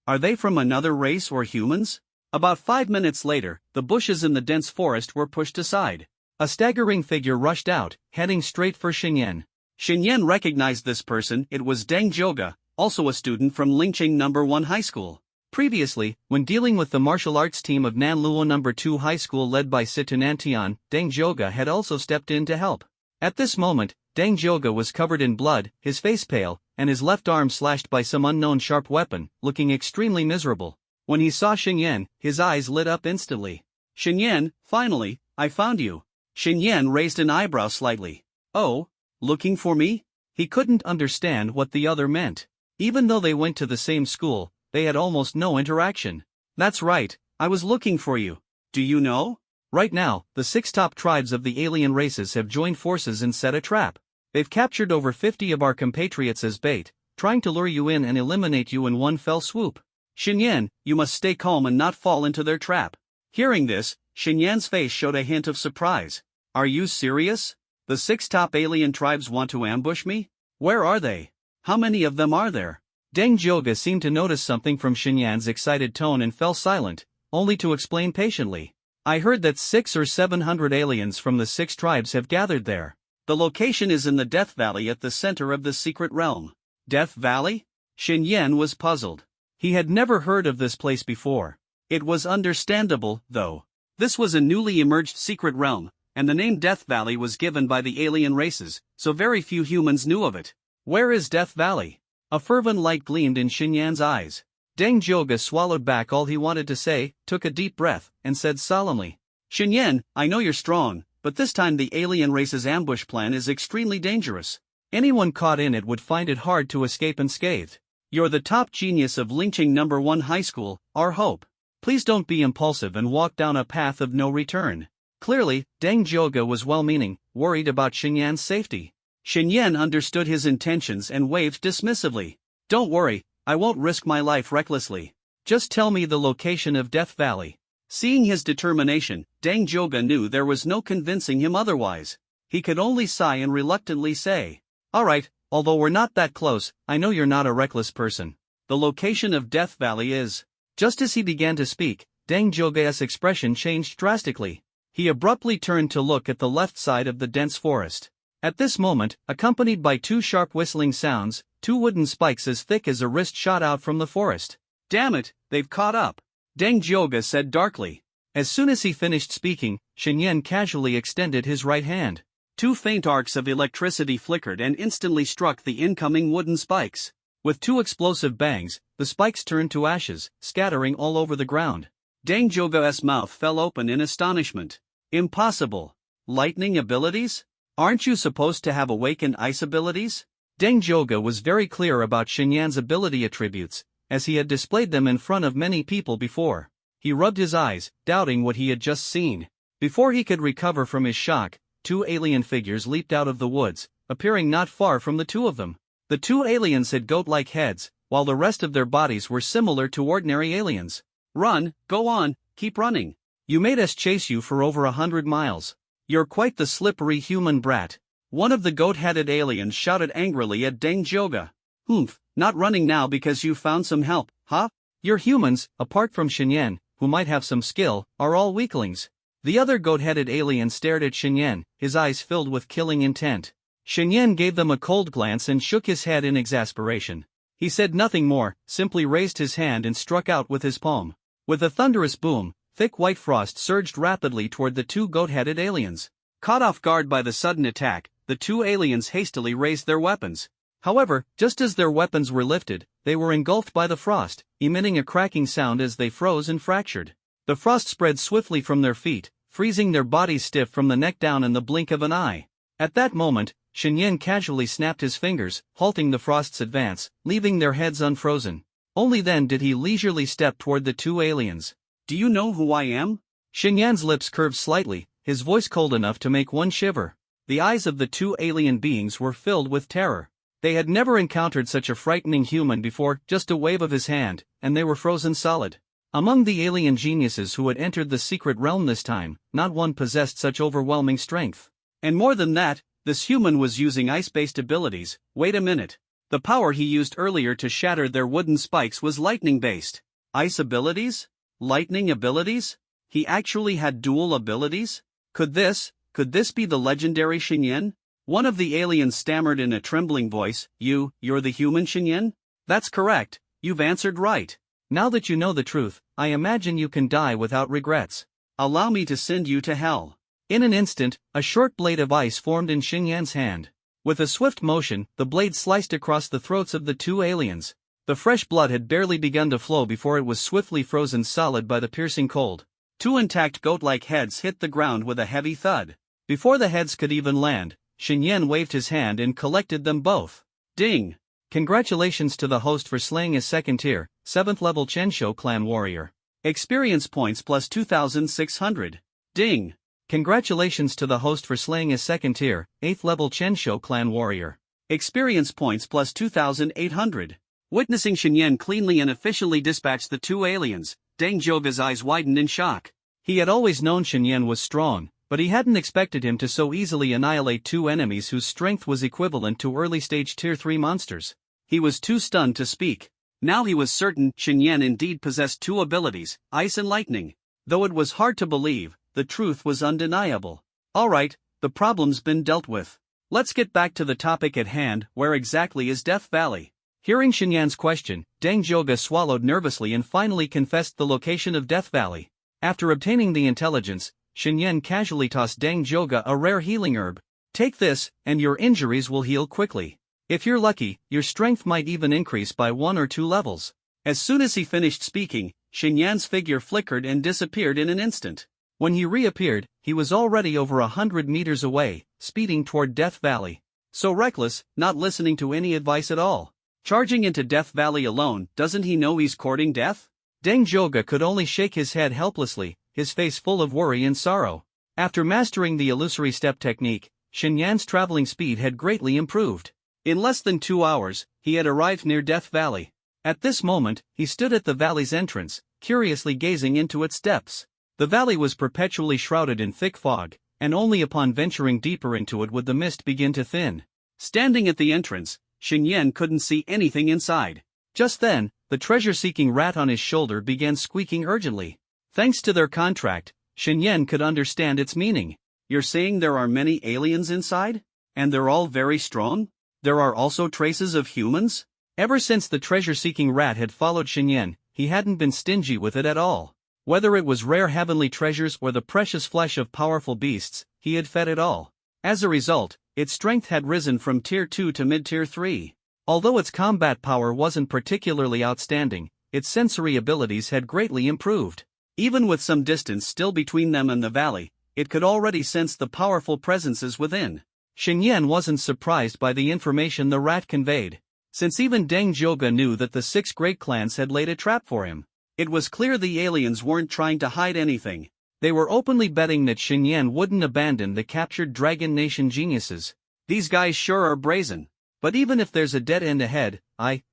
Are they from another race or humans? About 5 minutes later, the bushes in the dense forest were pushed aside. A staggering figure rushed out, heading straight for Shen Yan. Shen Yan recognized this person. It was Deng Zhouge, also a student from Lingqing No. 1 High School. Previously, when dealing with the martial arts team of Nanluo No. 2 High School led by Situnantian, Deng Zhouge had also stepped in to help. At this moment, Deng Zhouge was covered in blood, his face pale, and his left arm slashed by some unknown sharp weapon, looking extremely miserable. When he saw Shen Yan, his eyes lit up instantly. Shen Yan, finally, I found you. Shen Yan raised an eyebrow slightly. Oh, looking for me? He couldn't understand what the other meant. Even though they went to the same school, they had almost no interaction. That's right, I was looking for you. Do you know? Right now, the 6 top tribes of the alien races have joined forces and set a trap. They've captured over 50 of our compatriots as bait, trying to lure you in and eliminate you in one fell swoop. Shen Yan, you must stay calm and not fall into their trap. Hearing this, Shen Yan's face showed a hint of surprise. Are you serious? The 6 top alien tribes want to ambush me? Where are they? How many of them are there? Deng Zhouge seemed to notice something from Shen Yan's excited tone and fell silent, only to explain patiently. I heard that 600 or 700 aliens from the 6 tribes have gathered there. The location is in the Death Valley at the center of the secret realm. Death Valley? Shen Yan was puzzled. He had never heard of this place before. It was understandable, though. This was a newly emerged secret realm, and the name Death Valley was given by the alien races, so very few humans knew of it. Where is Death Valley? A fervent light gleamed in Shen Yan's eyes. Deng Zhouge swallowed back all he wanted to say, took a deep breath, and said solemnly, Shen Yan, I know you're strong, but this time the alien race's ambush plan is extremely dangerous. Anyone caught in it would find it hard to escape unscathed. You're the top genius of Lingqing No. 1 High School, our hope. Please don't be impulsive and walk down a path of no return. Clearly, Deng Zhouge was well-meaning, worried about Shen Yan's safety. Shen Yan understood his intentions and waved dismissively. Don't worry, I won't risk my life recklessly. Just tell me the location of Death Valley. Seeing his determination, Deng Zhouge knew there was no convincing him otherwise. He could only sigh and reluctantly say, all right, although we're not that close, I know you're not a reckless person. The location of Death Valley is... Just as he began to speak, Deng Zhouge's expression changed drastically. He abruptly turned to look at the left side of the dense forest. At this moment, accompanied by 2 sharp whistling sounds, 2 wooden spikes as thick as a wrist shot out from the forest. Damn it, they've caught up. Deng Zhouge said darkly. As soon as he finished speaking, Shen Yan casually extended his right hand. 2 faint arcs of electricity flickered and instantly struck the incoming wooden spikes. With 2 explosive bangs, the spikes turned to ashes, scattering all over the ground. Deng Zhouge's mouth fell open in astonishment. Impossible. Lightning abilities? Aren't you supposed to have awakened ice abilities? Deng Zhouge was very clear about Shen Yan's ability attributes, as he had displayed them in front of many people before. He rubbed his eyes, doubting what he had just seen. Before he could recover from his shock, 2 alien figures leaped out of the woods, appearing not far from the 2 of them. The 2 aliens had goat-like heads, while the rest of their bodies were similar to ordinary aliens. Run, go on, keep running. You made us chase you for over 100 miles. You're quite the slippery human brat. One of the goat-headed aliens shouted angrily at Deng Zhoga. "Humph, not running now because you found some help, huh? Your humans, apart from Shenyan, who might have some skill, are all weaklings." The other goat-headed alien stared at Shenyan, his eyes filled with killing intent. Shenyan gave them a cold glance and shook his head in exasperation. He said nothing more, simply raised his hand and struck out with his palm. With a thunderous boom, thick white frost surged rapidly toward the two goat-headed aliens. Caught off guard by the sudden attack, the two aliens hastily raised their weapons. However, just as their weapons were lifted, they were engulfed by the frost, emitting a cracking sound as they froze and fractured. The frost spread swiftly from their feet, freezing their bodies stiff from the neck down in the blink of an eye. At that moment, Shenyan casually snapped his fingers, halting the frost's advance, leaving their heads unfrozen. Only then did he leisurely step toward the two aliens. "Do you know who I am?" Shenyan's lips curved slightly, his voice cold enough to make one shiver. The eyes of the two alien beings were filled with terror. They had never encountered such a frightening human before, just a wave of his hand, and they were frozen solid. Among the alien geniuses who had entered the secret realm this time, not one possessed such overwhelming strength. And more than that, this human was using ice-based abilities. Wait a minute. The power he used earlier to shatter their wooden spikes was lightning-based. Ice abilities? Lightning abilities? He actually had dual abilities? Could this be the legendary Shenyan? One of the aliens stammered in a trembling voice, "You're the human Shenyan?" "That's correct, you've answered right. Now that you know the truth, I imagine you can die without regrets. Allow me to send you to hell." In an instant, a short blade of ice formed in Shenyan's hand. With a swift motion, the blade sliced across the throats of the two aliens. The fresh blood had barely begun to flow before it was swiftly frozen solid by the piercing cold. Two intact goat-like heads hit the ground with a heavy thud. Before the heads could even land, Shenyan waved his hand and collected them both. Ding! Congratulations to the host for slaying a second-tier, 7th-level Chensho clan warrior. Experience points plus 2,600. Ding! Congratulations to the host for slaying a second-tier, 8th-level Chensho clan warrior. Experience points plus 2,800. Witnessing Shenyan cleanly and efficiently dispatch the two aliens, Deng Zhoga's eyes widened in shock. He had always known Shenyan was strong, but he hadn't expected him to so easily annihilate two enemies whose strength was equivalent to early-stage Tier 3 monsters. He was too stunned to speak. Now he was certain Shenyan indeed possessed two abilities, ice and lightning. Though it was hard to believe, the truth was undeniable. Alright, the problem's been dealt with. Let's get back to the topic at hand. Where exactly is Death Valley? Hearing Shenyan's question, Deng Zhoga swallowed nervously and finally confessed the location of Death Valley. After obtaining the intelligence, Shenyan casually tossed Deng Zhoga a rare healing herb. "Take this, and your injuries will heal quickly. If you're lucky, your strength might even increase by 1 or 2 levels." As soon as he finished speaking, Shenyan's figure flickered and disappeared in an instant. When he reappeared, he was already over 100 meters away, speeding toward Death Valley. So reckless, not listening to any advice at all. Charging into Death Valley alone, doesn't he know he's courting death? Deng Zhoga could only shake his head helplessly, his face full of worry and sorrow. After mastering the illusory step technique, Shenyan's traveling speed had greatly improved. In less than 2 hours, he had arrived near Death Valley. At this moment, he stood at the valley's entrance, curiously gazing into its depths. The valley was perpetually shrouded in thick fog, and only upon venturing deeper into it would the mist begin to thin. Standing at the entrance, Shenyan couldn't see anything inside. Just then, the treasure-seeking rat on his shoulder began squeaking urgently. Thanks to their contract, Shenyan could understand its meaning. "You're saying there are many aliens inside? And they're all very strong? There are also traces of humans?" Ever since the treasure-seeking rat had followed Shenyan, he hadn't been stingy with it at all. Whether it was rare heavenly treasures or the precious flesh of powerful beasts, he had fed it all. As a result, its strength had risen from Tier 2 to mid-Tier 3. Although its combat power wasn't particularly outstanding, its sensory abilities had greatly improved. Even with some distance still between them and the valley, it could already sense the powerful presences within. Shenyan wasn't surprised by the information the rat conveyed, since even Deng Zhoga knew that the 6 great clans had laid a trap for him. It was clear the aliens weren't trying to hide anything. They were openly betting that Shenyan wouldn't abandon the captured Dragon Nation geniuses. These guys sure are brazen. But even if there's a dead end ahead,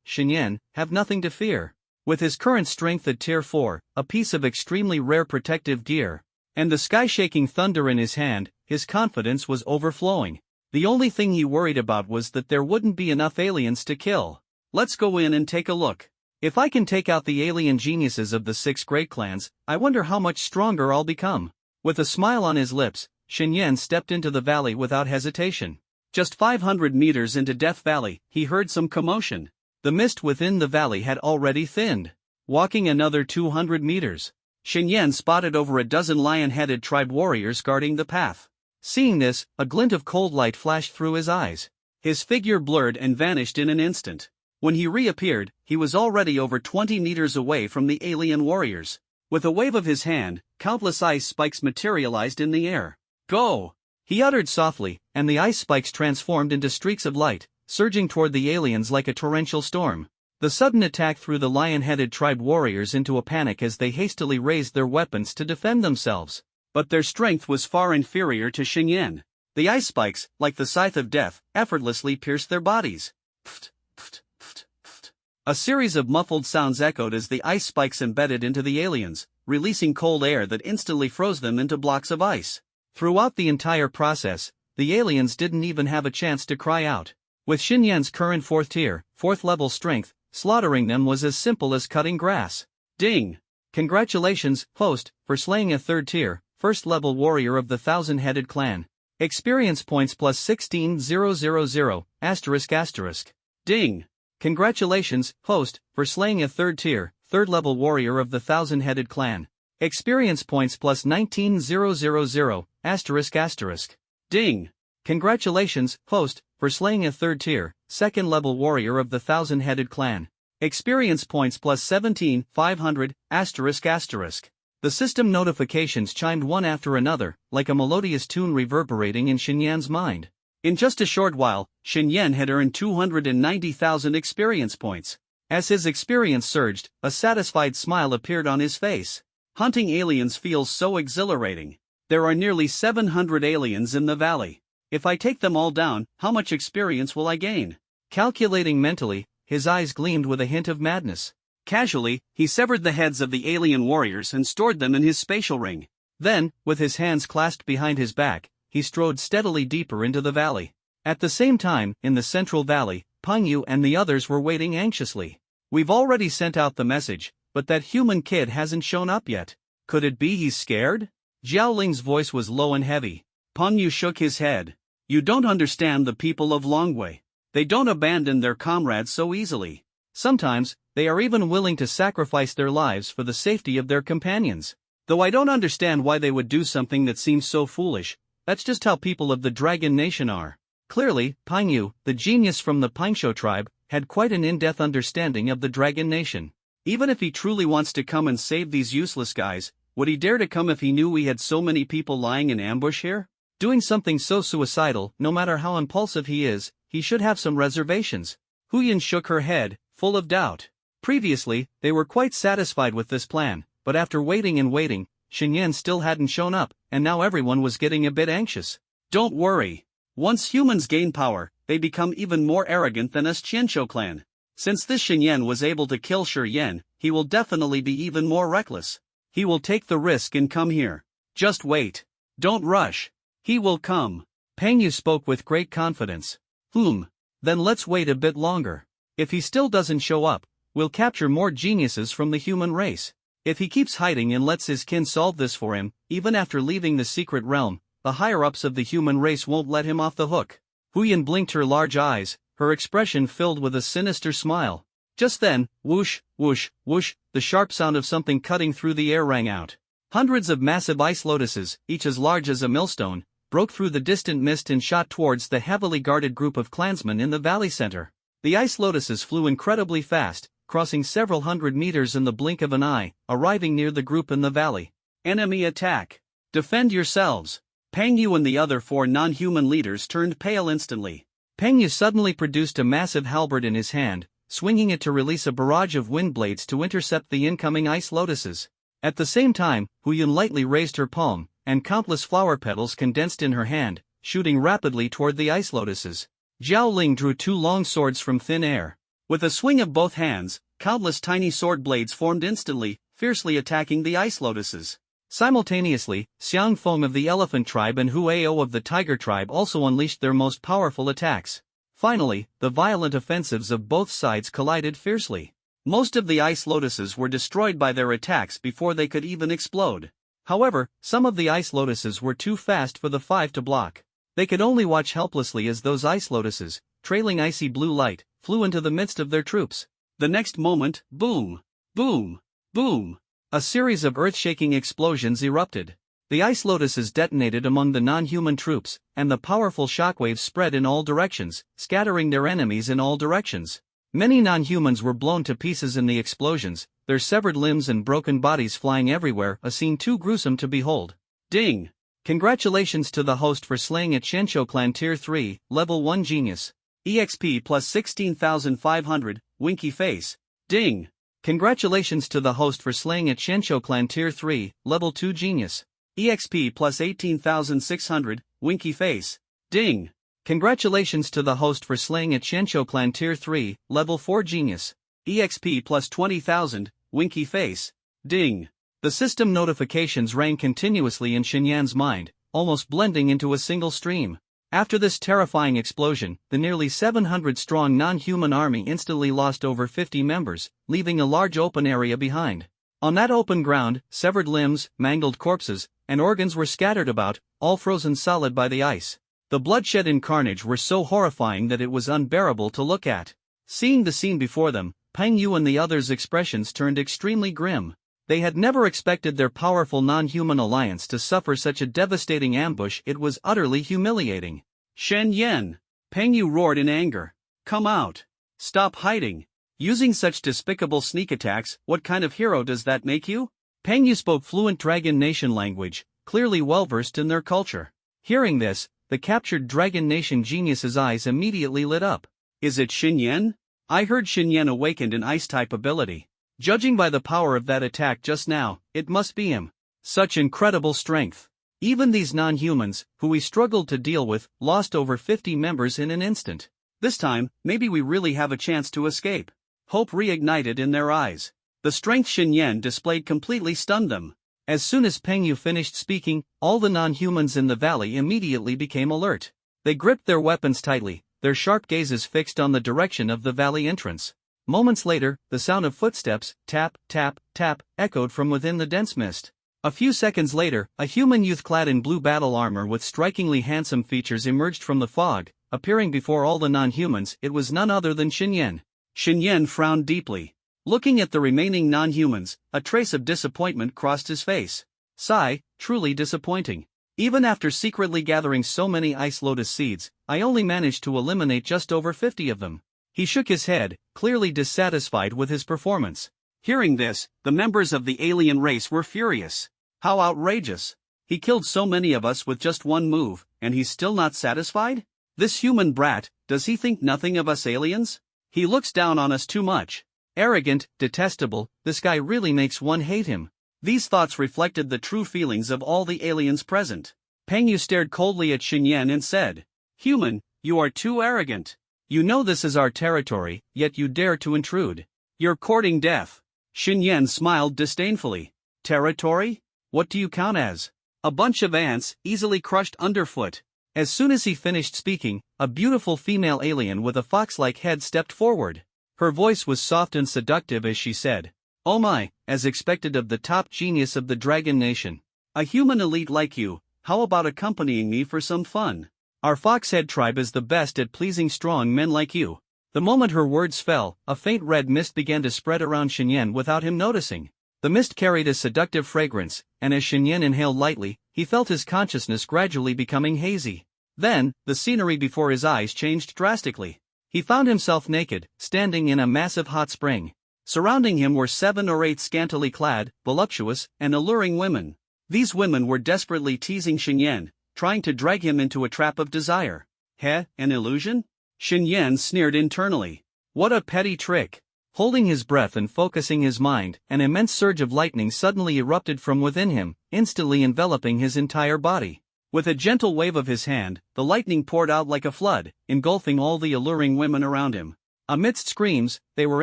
Shenyan, have nothing to fear. With his current strength at Tier 4, a piece of extremely rare protective gear, and the sky-shaking thunder in his hand, his confidence was overflowing. The only thing he worried about was that there wouldn't be enough aliens to kill. Let's go in and take a look. If I can take out the alien geniuses of the 6 great clans, I wonder how much stronger I'll become. With a smile on his lips, Shen Yan stepped into the valley without hesitation. Just 500 meters into Death Valley, he heard some commotion. The mist within the valley had already thinned. Walking another 200 meters, Shen Yan spotted over a dozen lion-headed tribe warriors guarding the path. Seeing this, a glint of cold light flashed through his eyes. His figure blurred and vanished in an instant. When he reappeared, he was already over 20 meters away from the alien warriors. With a wave of his hand, countless ice spikes materialized in the air. "Go!" he uttered softly, and the ice spikes transformed into streaks of light, surging toward the aliens like a torrential storm. The sudden attack threw the lion-headed tribe warriors into a panic as they hastily raised their weapons to defend themselves. But their strength was far inferior to Shen Yan. The ice spikes, like the scythe of death, effortlessly pierced their bodies. Pft, pft, pft, pft. A series of muffled sounds echoed as the ice spikes embedded into the aliens, releasing cold air that instantly froze them into blocks of ice. Throughout the entire process, the aliens didn't even have a chance to cry out. With Shen Yan's current 4th tier, 4th level strength, slaughtering them was as simple as cutting grass. Ding! Congratulations, host, for slaying a 3rd tier, 1st level warrior of the 1,000-headed clan. Experience points plus 16,000, asterisk asterisk. Ding! Congratulations, host, for slaying a 3rd tier, 3rd level warrior of the 1,000-headed clan. Experience points plus 19,000, asterisk asterisk. Ding! Congratulations, host, for slaying a 3rd tier, 2nd level warrior of the 1,000-headed clan. Experience points plus 17,500, asterisk asterisk. The system notifications chimed one after another, like a melodious tune reverberating in Shen Yan's mind. In just a short while, Shen Yan had earned 290,000 experience points. As his experience surged, a satisfied smile appeared on his face. Hunting aliens feels so exhilarating. There are nearly 700 aliens in the valley. If I take them all down, how much experience will I gain? Calculating mentally, his eyes gleamed with a hint of madness. Casually, he severed the heads of the alien warriors and stored them in his spatial ring. Then, with his hands clasped behind his back, he strode steadily deeper into the valley. At the same time, in the central valley, Peng Yu and the others were waiting anxiously. "We've already sent out the message, but that human kid hasn't shown up yet. Could it be he's scared?" Jiao Ling's voice was low and heavy. Peng Yu shook his head. "You don't understand the people of Longwei. They don't abandon their comrades so easily. Sometimes, they are even willing to sacrifice their lives for the safety of their companions. Though I don't understand why they would do something that seems so foolish, that's just how people of the Dragon Nation are." Clearly, Peng Yu, the genius from the Pingshuo tribe, had quite an in-depth understanding of the Dragon Nation. Even if he truly wants to come and save these useless guys, would he dare to come if he knew we had so many people lying in ambush here? Doing something so suicidal, no matter how impulsive he is, he should have some reservations. Huyan shook her head, full of doubt. Previously, they were quite satisfied with this plan, but after waiting and waiting, Shen Yan still hadn't shown up, and now everyone was getting a bit anxious. "Don't worry. Once humans gain power, they become even more arrogant than us Qianqiu clan. Since this Shen Yan was able to kill Shi Yan, he will definitely be even more reckless. He will take the risk and come here. Just wait. Don't rush. He will come." Peng Yu spoke with great confidence. Then let's wait a bit longer. If he still doesn't show up, we'll capture more geniuses from the human race. If he keeps hiding and lets his kin solve this for him, even after leaving the secret realm, the higher-ups of the human race won't let him off the hook. Huyan blinked her large eyes, her expression filled with a sinister smile. Just then, whoosh, whoosh, whoosh, the sharp sound of something cutting through the air rang out. Hundreds of massive ice lotuses, each as large as a millstone, broke through the distant mist and shot towards the heavily guarded group of clansmen in the valley center. The ice lotuses flew incredibly fast, crossing several hundred meters in the blink of an eye, arriving near the group in the valley. "Enemy attack! Defend yourselves!" Peng Yu and the other 4 non-human leaders turned pale instantly. Peng Yu suddenly produced a massive halberd in his hand, swinging it to release a barrage of wind blades to intercept the incoming ice lotuses. At the same time, Huyan lightly raised her palm, and countless flower petals condensed in her hand, shooting rapidly toward the ice lotuses. Jiao Ling drew 2 long swords from thin air. With a swing of both hands, countless tiny sword blades formed instantly, fiercely attacking the ice lotuses. Simultaneously, Xiang Feng of the elephant tribe and Hu Ao of the tiger tribe also unleashed their most powerful attacks. Finally, the violent offensives of both sides collided fiercely. Most of the ice lotuses were destroyed by their attacks before they could even explode. However, some of the ice lotuses were too fast for the five to block. They could only watch helplessly as those ice lotuses, trailing icy blue light, flew into the midst of their troops. The next moment, boom, boom, boom, a series of earth-shaking explosions erupted. The ice lotuses detonated among the non-human troops, and the powerful shockwaves spread in all directions, scattering their enemies in all directions. Many non-humans were blown to pieces in the explosions, their severed limbs and broken bodies flying everywhere, a scene too gruesome to behold. Ding! Congratulations to the host for slaying at Shensho Clan Tier 3, Level 1 Genius. EXP plus 16,500, winky face. Ding! Congratulations to the host for slaying at Shensho Clan Tier 3, Level 2 Genius. EXP plus 18,600, winky face. Ding! Congratulations to the host for slaying at Shensho Clan Tier 3, Level 4 Genius. EXP plus 20,000, winky face. Ding! The system notifications rang continuously in Xinyan's mind, almost blending into a single stream. After this terrifying explosion, the nearly 700-strong non-human army instantly lost over 50 members, leaving a large open area behind. On that open ground, severed limbs, mangled corpses, and organs were scattered about, all frozen solid by the ice. The bloodshed and carnage were so horrifying that it was unbearable to look at. Seeing the scene before them, Peng Yu and the others' expressions turned extremely grim. They had never expected their powerful non-human alliance to suffer such a devastating ambush. It was utterly humiliating. Shen Yan! Peng Yu roared in anger. Come out! Stop hiding! Using such despicable sneak attacks, what kind of hero does that make you? Peng Yu spoke fluent Dragon Nation language, clearly well-versed in their culture. Hearing this, the captured Dragon Nation genius's eyes immediately lit up. Is it Shen Yan? I heard Shen Yan awakened an ice-type ability. Judging by the power of that attack just now, it must be him. Such incredible strength. Even these non-humans, who we struggled to deal with, lost over 50 members in an instant. This time, maybe we really have a chance to escape. Hope reignited in their eyes. The strength Shen Yan displayed completely stunned them. As soon as Peng Yu finished speaking, all the non-humans in the valley immediately became alert. They gripped their weapons tightly, their sharp gazes fixed on the direction of the valley entrance. Moments later, the sound of footsteps, tap, tap, tap, echoed from within the dense mist. A few seconds later, a human youth clad in blue battle armor with strikingly handsome features emerged from the fog, appearing before all the non-humans. It was none other than Shen Yan. Shen Yan frowned deeply. Looking at the remaining non-humans, a trace of disappointment crossed his face. Sigh, truly disappointing. Even after secretly gathering so many ice lotus seeds, I only managed to eliminate just over 50 of them. He shook his head, clearly dissatisfied with his performance. Hearing this, the members of the alien race were furious. How outrageous! He killed so many of us with just one move, and he's still not satisfied? This human brat, does he think nothing of us aliens? He looks down on us too much. Arrogant, detestable, this guy really makes one hate him. These thoughts reflected the true feelings of all the aliens present. Peng Yu stared coldly at Shen Yan and said, Human, you are too arrogant. You know this is our territory, yet you dare to intrude. You're courting death. Shen Yan smiled disdainfully. Territory? What do you count as? A bunch of ants, easily crushed underfoot. As soon as he finished speaking, a beautiful female alien with a fox-like head stepped forward. Her voice was soft and seductive as she said, Oh my, as expected of the top genius of the Dragon Nation. A human elite like you, how about accompanying me for some fun? Our Foxhead tribe is the best at pleasing strong men like you. The moment her words fell, a faint red mist began to spread around Shen Yan without him noticing. The mist carried a seductive fragrance, and as Shen Yan inhaled lightly, he felt his consciousness gradually becoming hazy. Then, the scenery before his eyes changed drastically. He found himself naked, standing in a massive hot spring. Surrounding him were 7 or 8 scantily clad, voluptuous, and alluring women. These women were desperately teasing Shen Yan, trying to drag him into a trap of desire. An illusion? Shen Yan sneered internally. What a petty trick! Holding his breath and focusing his mind, an immense surge of lightning suddenly erupted from within him, instantly enveloping his entire body. With a gentle wave of his hand, the lightning poured out like a flood, engulfing all the alluring women around him. Amidst screams, they were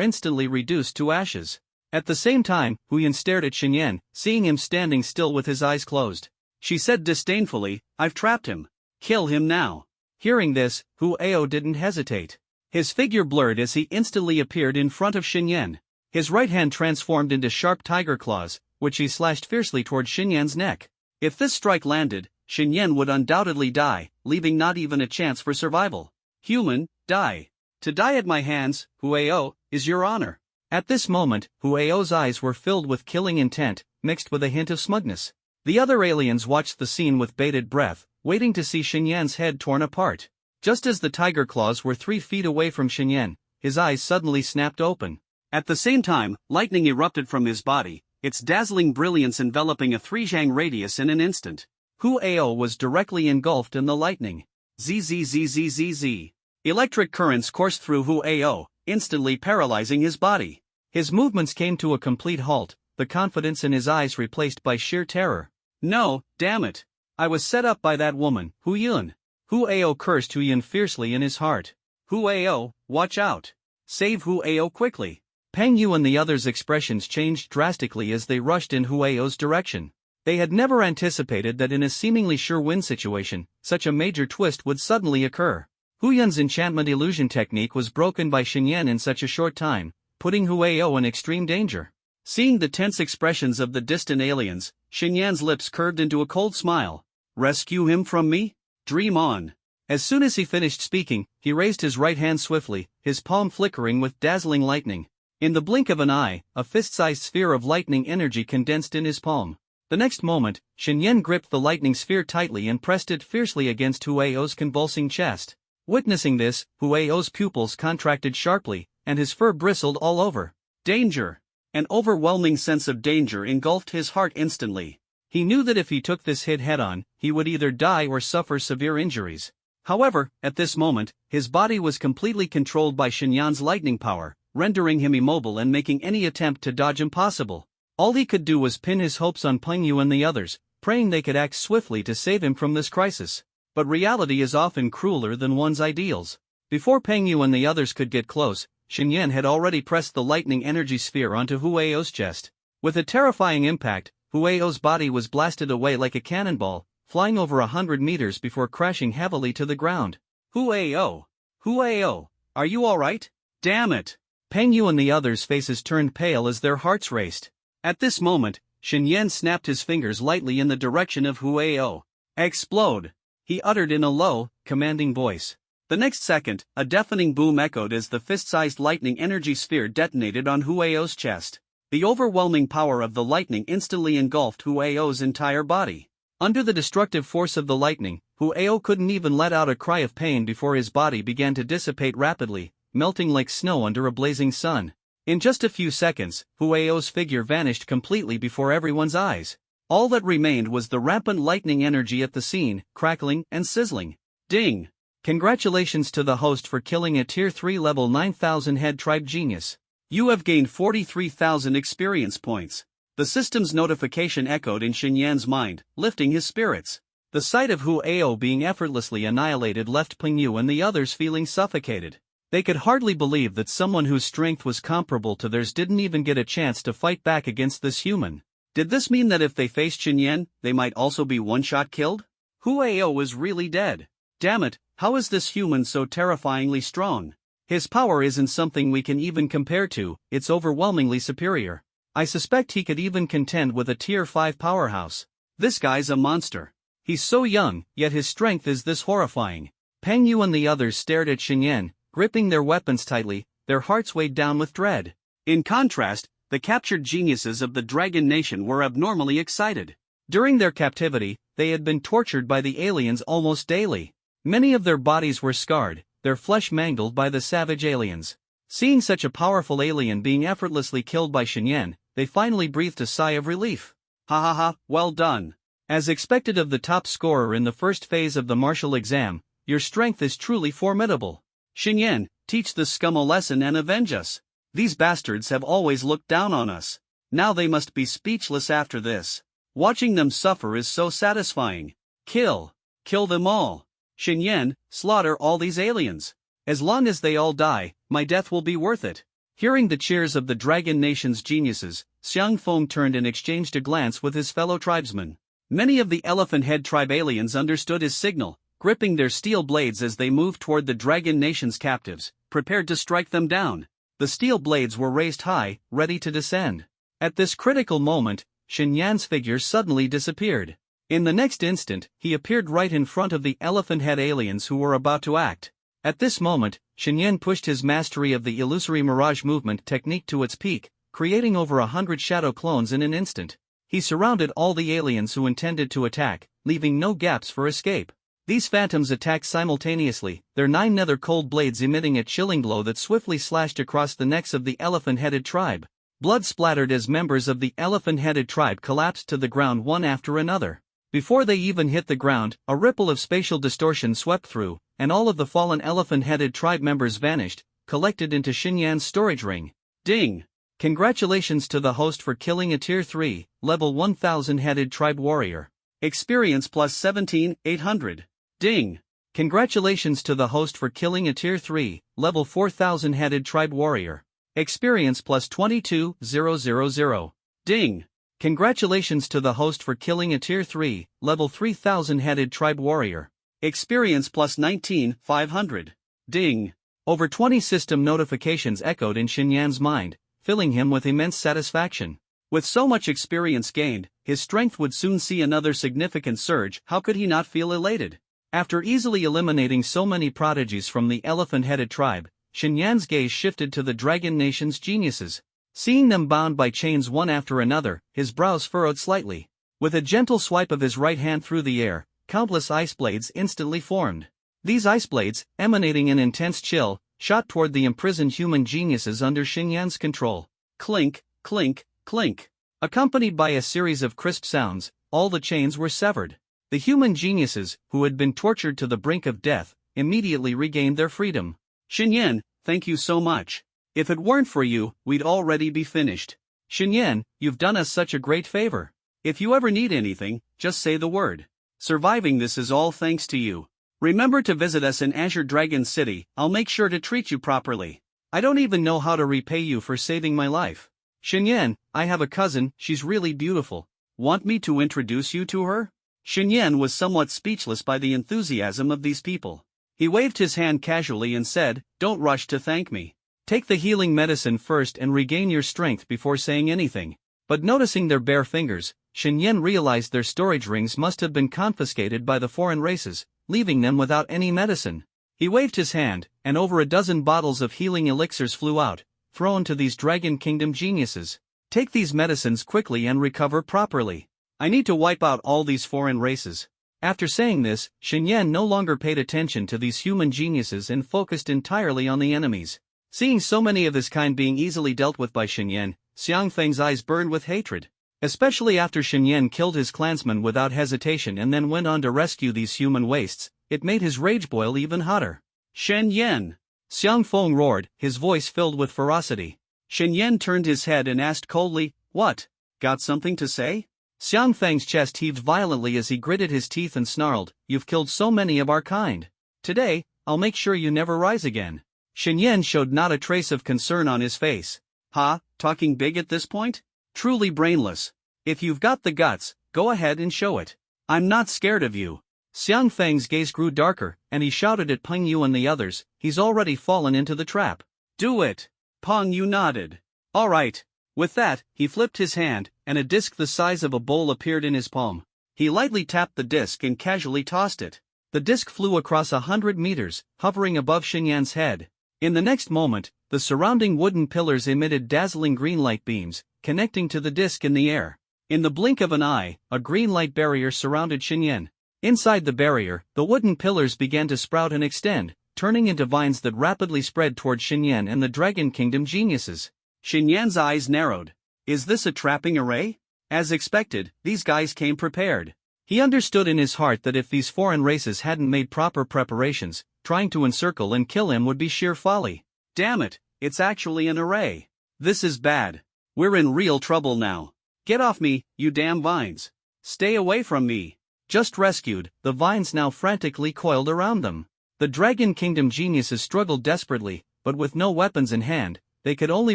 instantly reduced to ashes. At the same time, Huyan stared at Xinyan, seeing him standing still with his eyes closed. She said disdainfully, "I've trapped him. Kill him now." Hearing this, Hu Ao didn't hesitate. His figure blurred as he instantly appeared in front of Xinyan. His right hand transformed into sharp tiger claws, which he slashed fiercely toward Xinyan's neck. If this strike landed, Xinyan would undoubtedly die, leaving not even a chance for survival. "Human, die. To die at my hands, Hu Ao, is your honor." At this moment, Hu Ao's eyes were filled with killing intent, mixed with a hint of smugness. The other aliens watched the scene with bated breath, waiting to see Xinyan's head torn apart. Just as the tiger claws were 3 feet away from Xinyan, his eyes suddenly snapped open. At the same time, lightning erupted from his body, its dazzling brilliance enveloping a 3-zhang radius in an instant. Hu Ao was directly engulfed in the lightning. Zzzzzzz. Electric currents coursed through Hu Ao, instantly paralyzing his body. His movements came to a complete halt, the confidence in his eyes replaced by sheer terror. "No, damn it. I was set up by that woman, Hu Yun." Hu Ao cursed Hu Yun fiercely in his heart. "Hu Ao, watch out. Save Hu Ao quickly." Peng Yu and the others' expressions changed drastically as they rushed in Hu Ao's direction. They had never anticipated that in a seemingly sure-win situation, such a major twist would suddenly occur. Hu Yun's enchantment illusion technique was broken by Xinyan in such a short time, putting Hu Ao in extreme danger. Seeing the tense expressions of the distant aliens, Xinyan's lips curved into a cold smile. "Rescue him from me? Dream on." As soon as he finished speaking, he raised his right hand swiftly, his palm flickering with dazzling lightning. In the blink of an eye, a fist-sized sphere of lightning energy condensed in his palm. The next moment, Xinyan gripped the lightning sphere tightly and pressed it fiercely against Hu Ao's convulsing chest. Witnessing this, Hu Ao's pupils contracted sharply, and his fur bristled all over. Danger! An overwhelming sense of danger engulfed his heart instantly. He knew that if he took this hit head-on, he would either die or suffer severe injuries. However, at this moment, his body was completely controlled by Xinyan's lightning power, rendering him immobile and making any attempt to dodge impossible. All he could do was pin his hopes on Peng Yu and the others, praying they could act swiftly to save him from this crisis. But reality is often crueler than one's ideals. Before Peng Yu and the others could get close, Xinyan had already pressed the lightning energy sphere onto Hu Ao's chest. With a terrifying impact, Hu Ao's body was blasted away like a cannonball, flying over 100 meters before crashing heavily to the ground. Hu Ao! Hu Ao! Are you alright? Damn it! Peng Yu and the others' faces turned pale as their hearts raced. At this moment, Xinyan snapped his fingers lightly in the direction of Hu Ao. "Explode!" he uttered in a low, commanding voice. The next second, a deafening boom echoed as the fist-sized lightning energy sphere detonated on Hu Ao's chest. The overwhelming power of the lightning instantly engulfed Hu Ao's entire body. Under the destructive force of the lightning, Hu Ao couldn't even let out a cry of pain before his body began to dissipate rapidly, melting like snow under a blazing sun. In just a few seconds, Hu Ao's figure vanished completely before everyone's eyes. All that remained was the rampant lightning energy at the scene, crackling and sizzling. Ding! Congratulations to the host for killing a Tier 3 level 9,000 head tribe genius. You have gained 43,000 experience points. The system's notification echoed in Xinyan's mind, lifting his spirits. The sight of Hu Ao being effortlessly annihilated left Peng Yu and the others feeling suffocated. They could hardly believe that someone whose strength was comparable to theirs didn't even get a chance to fight back against this human. Did this mean that if they faced Xinyan, they might also be one-shot killed? Hu Ao was really dead. Damn it, how is this human so terrifyingly strong? His power isn't something we can even compare to, it's overwhelmingly superior. I suspect he could even contend with a Tier 5 powerhouse. This guy's a monster. He's so young, yet his strength is this horrifying. Peng Yu and the others stared at Xinyan, gripping their weapons tightly, their hearts weighed down with dread. In contrast, the captured geniuses of the Dragon Nation were abnormally excited. During their captivity, they had been tortured by the aliens almost daily. Many of their bodies were scarred, their flesh mangled by the savage aliens. Seeing such a powerful alien being effortlessly killed by Xinyan, they finally breathed a sigh of relief. Ha ha ha, well done. As expected of the top scorer in the first phase of the martial exam, your strength is truly formidable. Xinyan, teach this scum a lesson and avenge us. These bastards have always looked down on us. Now they must be speechless after this. Watching them suffer is so satisfying. Kill them all. Xinyan, slaughter all these aliens. As long as they all die, my death will be worth it. Hearing the cheers of the Dragon Nation's geniuses, Xiang Feng turned and exchanged a glance with his fellow tribesmen. Many of the Elephant Head tribe aliens understood his signal, gripping their steel blades as they moved toward the Dragon Nation's captives, prepared to strike them down. The steel blades were raised high, ready to descend. At this critical moment, Shen Yan's figure suddenly disappeared. In the next instant, he appeared right in front of the Elephant Head aliens who were about to act. At this moment, Shen Yan pushed his mastery of the illusory mirage movement technique to its peak, creating over 100 shadow clones in an instant. He surrounded all the aliens who intended to attack, leaving no gaps for escape. These phantoms attacked simultaneously, their 9 nether cold blades emitting a chilling glow that swiftly slashed across the necks of the elephant-headed tribe. Blood splattered as members of the elephant-headed tribe collapsed to the ground one after another. Before they even hit the ground, a ripple of spatial distortion swept through, and all of the fallen elephant-headed tribe members vanished, collected into Shen Yan's storage ring. Ding! Congratulations to the host for killing a Tier 3, level 1000 headed tribe warrior. Experience plus 17,800. Ding! Congratulations to the host for killing a Tier 3, level 4000 headed tribe warrior. Experience plus 22,000. Ding! Congratulations to the host for killing a Tier 3, level 3000 headed tribe warrior. Experience plus 19,500. Ding! Over 20 system notifications echoed in Shen Yan's mind, filling him with immense satisfaction. With so much experience gained, his strength would soon see another significant surge. How could he not feel elated? After easily eliminating so many prodigies from the elephant-headed tribe, Shen Yan's gaze shifted to the Dragon Nation's geniuses. Seeing them bound by chains one after another, his brows furrowed slightly. With a gentle swipe of his right hand through the air, countless ice blades instantly formed. These ice blades, emanating an intense chill, shot toward the imprisoned human geniuses under Shen Yan's control. Clink, clink, clink. Accompanied by a series of crisp sounds, all the chains were severed. The human geniuses, who had been tortured to the brink of death, immediately regained their freedom. Shen Yan, thank you so much. If it weren't for you, we'd already be finished. Shen Yan, you've done us such a great favor. If you ever need anything, just say the word. Surviving this is all thanks to you. Remember to visit us in Azure Dragon City. I'll make sure to treat you properly. I don't even know how to repay you for saving my life. Shen Yan, I have a cousin, she's really beautiful. Want me to introduce you to her? Shen Yan was somewhat speechless by the enthusiasm of these people. He waved his hand casually and said, "Don't rush to thank me. Take the healing medicine first and regain your strength before saying anything." But noticing their bare fingers, Shen Yan realized their storage rings must have been confiscated by the foreign races, leaving them without any medicine. He waved his hand, and over a dozen bottles of healing elixirs flew out, thrown to these Dragon Kingdom geniuses. Take these medicines quickly and recover properly. I need to wipe out all these foreign races. After saying this, Shen Yan no longer paid attention to these human geniuses and focused entirely on the enemies. Seeing so many of his kind being easily dealt with by Shen Yan, Xiang Feng's eyes burned with hatred. Especially after Shen Yan killed his clansmen without hesitation and then went on to rescue these human wastes, it made his rage boil even hotter. Shen Yan! Xiang Feng roared, his voice filled with ferocity. Shen Yan turned his head and asked coldly, "What? Got something to say?" Xiang Feng's chest heaved violently as he gritted his teeth and snarled, "You've killed so many of our kind. Today, I'll make sure you never rise again." Shen Yan showed not a trace of concern on his face. "Ha, talking big at this point? Truly brainless. If you've got the guts, go ahead and show it. I'm not scared of you." Xiang Feng's gaze grew darker, and he shouted at Peng Yu and the others, "He's already fallen into the trap. Do it." Peng Yu nodded. "All right." With that, he flipped his hand, and a disc the size of a bowl appeared in his palm. He lightly tapped the disc and casually tossed it. The disc flew across 100 meters, hovering above Shen Yan's head. In the next moment, the surrounding wooden pillars emitted dazzling green light beams, connecting to the disc in the air. In the blink of an eye, a green light barrier surrounded Shen Yan. Inside the barrier, the wooden pillars began to sprout and extend, turning into vines that rapidly spread toward Shen Yan and the Dragon Kingdom geniuses. Shen Yan's eyes narrowed. Is this a trapping array? As expected, these guys came prepared. He understood in his heart that if these foreign races hadn't made proper preparations, trying to encircle and kill him would be sheer folly. Damn it, it's actually an array. This is bad. We're in real trouble now. Get off me, you damn vines. Stay away from me. Just rescued, the vines now frantically coiled around them. The Dragon Kingdom geniuses struggled desperately, but with no weapons in hand, they could only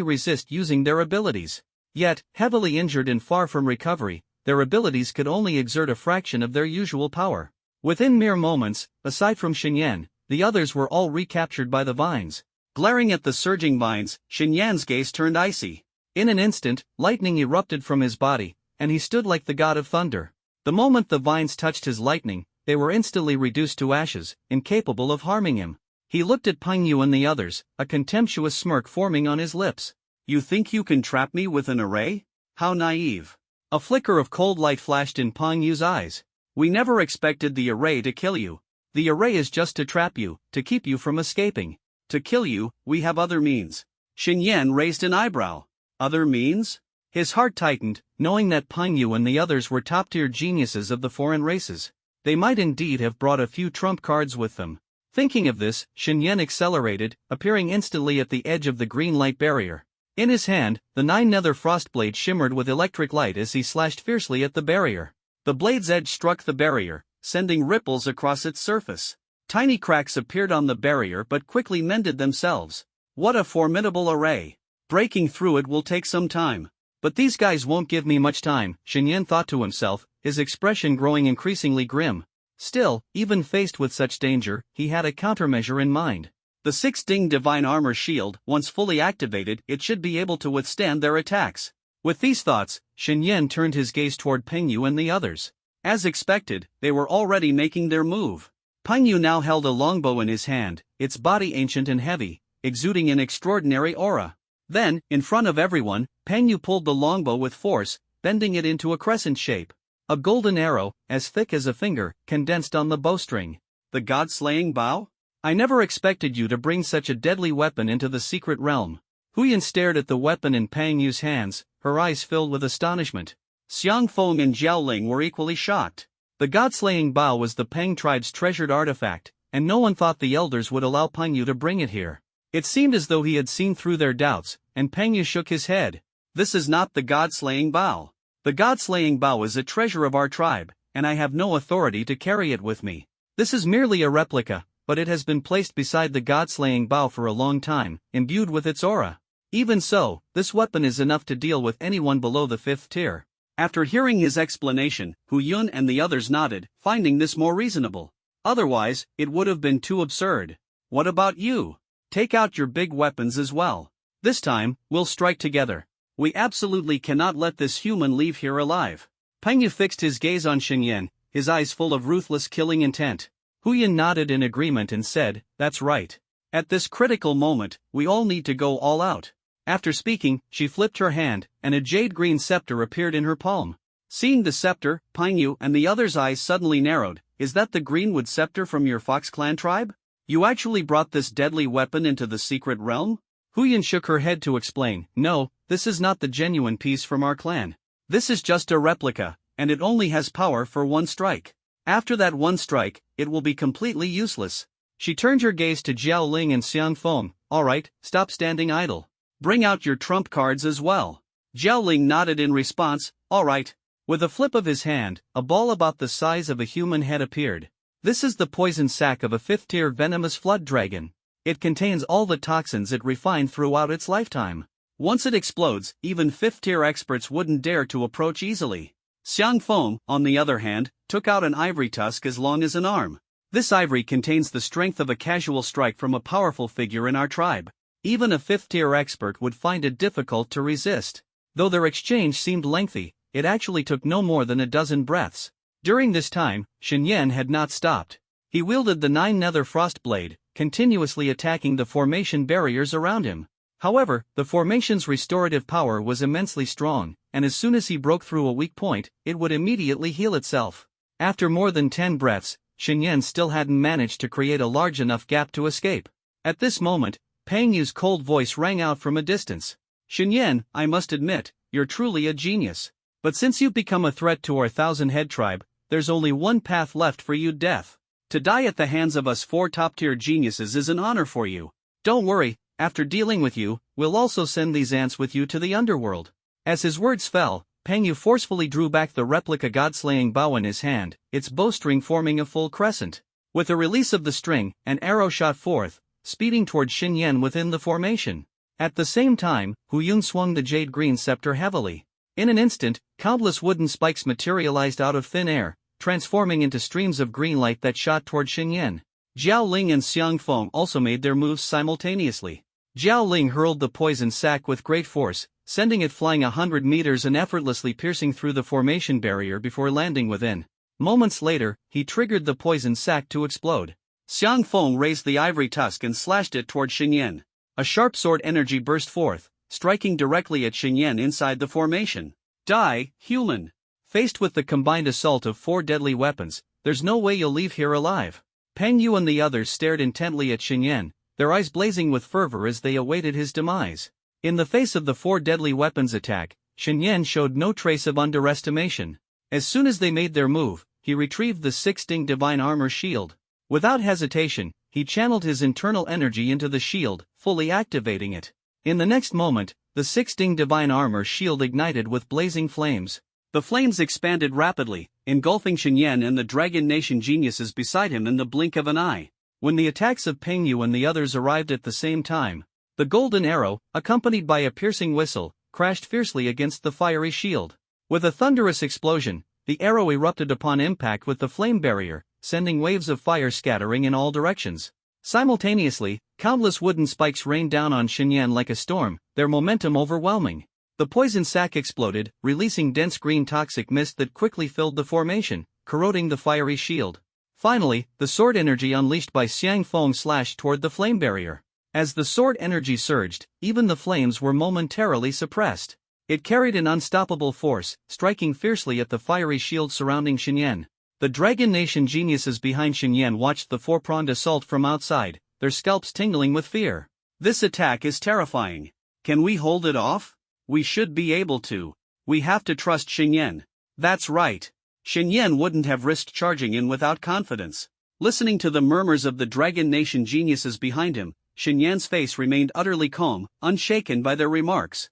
resist using their abilities. Yet, heavily injured and far from recovery, their abilities could only exert a fraction of their usual power. Within mere moments, aside from Xinyan, the others were all recaptured by the vines. Glaring at the surging vines, Xinyan's gaze turned icy. In an instant, lightning erupted from his body, and he stood like the god of thunder. The moment the vines touched his lightning, they were instantly reduced to ashes, incapable of harming him. He looked at Peng Yu and the others, a contemptuous smirk forming on his lips. "You think you can trap me with an array? How naive." A flicker of cold light flashed in Peng Yu's eyes. "We never expected the array to kill you. The array is just to trap you, to keep you from escaping. To kill you, we have other means." Xinyan raised an eyebrow. "Other means?" His heart tightened, knowing that Peng Yu and the others were top-tier geniuses of the foreign races. They might indeed have brought a few trump cards with them. Thinking of this, Xinyan accelerated, appearing instantly at the edge of the green light barrier. In his hand, the 9 nether frost blade shimmered with electric light as he slashed fiercely at the barrier. The blade's edge struck the barrier, sending ripples across its surface. Tiny cracks appeared on the barrier but quickly mended themselves. What a formidable array! Breaking through it will take some time. But these guys won't give me much time, Xinyan thought to himself, his expression growing increasingly grim. Still, even faced with such danger, he had a countermeasure in mind. The 6-ding divine armor shield, once fully activated, it should be able to withstand their attacks. With these thoughts, Xinyan turned his gaze toward Peng Yu and the others. As expected, they were already making their move. Peng Yu now held a longbow in his hand, its body ancient and heavy, exuding an extraordinary aura. Then, in front of everyone, Peng Yu pulled the longbow with force, bending it into a crescent shape. A golden arrow, as thick as a finger, condensed on the bowstring. "The god-slaying bow? I never expected you to bring such a deadly weapon into the secret realm." Huyan stared at the weapon in Peng Yu's hands, her eyes filled with astonishment. Xiang Feng and Jiao Ling were equally shocked. The god-slaying bow was the Peng tribe's treasured artifact, and no one thought the elders would allow Peng Yu to bring it here. It seemed as though he had seen through their doubts, and Peng Yu shook his head. "This is not the god-slaying bow. The god-slaying bow is a treasure of our tribe, and I have no authority to carry it with me. This is merely a replica, but it has been placed beside the god-slaying bow for a long time, imbued with its aura. Even so, this weapon is enough to deal with anyone below the 5th tier." After hearing his explanation, Hu Yun and the others nodded, finding this more reasonable. Otherwise, it would have been too absurd. "What about you? Take out your big weapons as well. This time, we'll strike together. We absolutely cannot let this human leave here alive." Peng Yu fixed his gaze on Xinyan, his eyes full of ruthless killing intent. Huyan nodded in agreement and said, "That's right. At this critical moment, we all need to go all out." After speaking, she flipped her hand, and a jade-green scepter appeared in her palm. Seeing the scepter, Peng Yu and the others' eyes suddenly narrowed. "Is that the Greenwood scepter from your Fox Clan tribe? You actually brought this deadly weapon into the secret realm?" Huyan shook her head to explain, "No, this is not the genuine piece from our clan. This is just a replica, and it only has power for one strike. After that one strike, it will be completely useless." She turned her gaze to Jiao Ling and Xiang Feng. "All right, stop standing idle. Bring out your trump cards as well." Jiao Ling nodded in response, "All right." With a flip of his hand, a ball about the size of a human head appeared. This is the poison sac of a 5th-tier venomous flood dragon. It contains all the toxins it refined throughout its lifetime. Once it explodes, even 5th-tier experts wouldn't dare to approach easily. Xiang Feng, on the other hand, took out an ivory tusk as long as an arm. This ivory contains the strength of a casual strike from a powerful figure in our tribe. Even a 5th-tier expert would find it difficult to resist. Though their exchange seemed lengthy, it actually took no more than a dozen breaths. During this time, Xinyan had not stopped. He wielded the 9 nether frost blade, continuously attacking the formation barriers around him. However, the formation's restorative power was immensely strong, and as soon as he broke through a weak point, it would immediately heal itself. After more than 10 breaths, Xinyan still hadn't managed to create a large enough gap to escape. At this moment, Peng Yu's cold voice rang out from a distance. "Xinyan, I must admit, you're truly a genius. But since you've become a threat to our 1,000-head tribe, there's only one path left for you: death. To die at the hands of us 4 top-tier geniuses is an honor for you. Don't worry, after dealing with you, we'll also send these ants with you to the underworld." As his words fell, Peng Yu forcefully drew back the replica god-slaying bow in his hand, its bowstring forming a full crescent. With a release of the string, an arrow shot forth, speeding toward Xinyan within the formation. At the same time, Hu Yun swung the jade-green scepter heavily. In an instant, countless wooden spikes materialized out of thin air, transforming into streams of green light that shot toward Xinyan. Jiao Ling and Xiang Feng also made their moves simultaneously. Jiao Ling hurled the poison sac with great force, sending it flying 100 meters and effortlessly piercing through the formation barrier before landing within. Moments later, he triggered the poison sac to explode. Xiang Feng raised the ivory tusk and slashed it toward Xinyan. A sharp sword energy burst forth, striking directly at Xinyan inside the formation. Die, human! Faced with the combined assault of 4 deadly weapons, there's no way you'll leave here alive. Peng Yu and the others stared intently at Xinyan, their eyes blazing with fervor as they awaited his demise. In the face of the 4 deadly weapons attack, Xinyan showed no trace of underestimation. As soon as they made their move, he retrieved the 6-ding divine armor shield. Without hesitation, he channeled his internal energy into the shield, fully activating it. In the next moment, the 6-ding divine armor shield ignited with blazing flames. The flames expanded rapidly, engulfing Xinyan and the Dragon Nation geniuses beside him in the blink of an eye. When the attacks of Peng Yu and the others arrived at the same time, the golden arrow, accompanied by a piercing whistle, crashed fiercely against the fiery shield. With a thunderous explosion, the arrow erupted upon impact with the flame barrier, sending waves of fire scattering in all directions. Simultaneously, countless wooden spikes rained down on Xinyan like a storm, their momentum overwhelming. The poison sac exploded, releasing dense green toxic mist that quickly filled the formation, corroding the fiery shield. Finally, the sword energy unleashed by Xiang Feng slashed toward the flame barrier. As the sword energy surged, even the flames were momentarily suppressed. It carried an unstoppable force, striking fiercely at the fiery shield surrounding Xinyan. The Dragon Nation geniuses behind Xinyan watched the 4-pronged assault from outside, their scalps tingling with fear. This attack is terrifying. Can we hold it off? We should be able to. We have to trust Xinyan. That's right. Xinyan wouldn't have risked charging in without confidence. Listening to the murmurs of the Dragon Nation geniuses behind him, Xinyan's face remained utterly calm, unshaken by their remarks.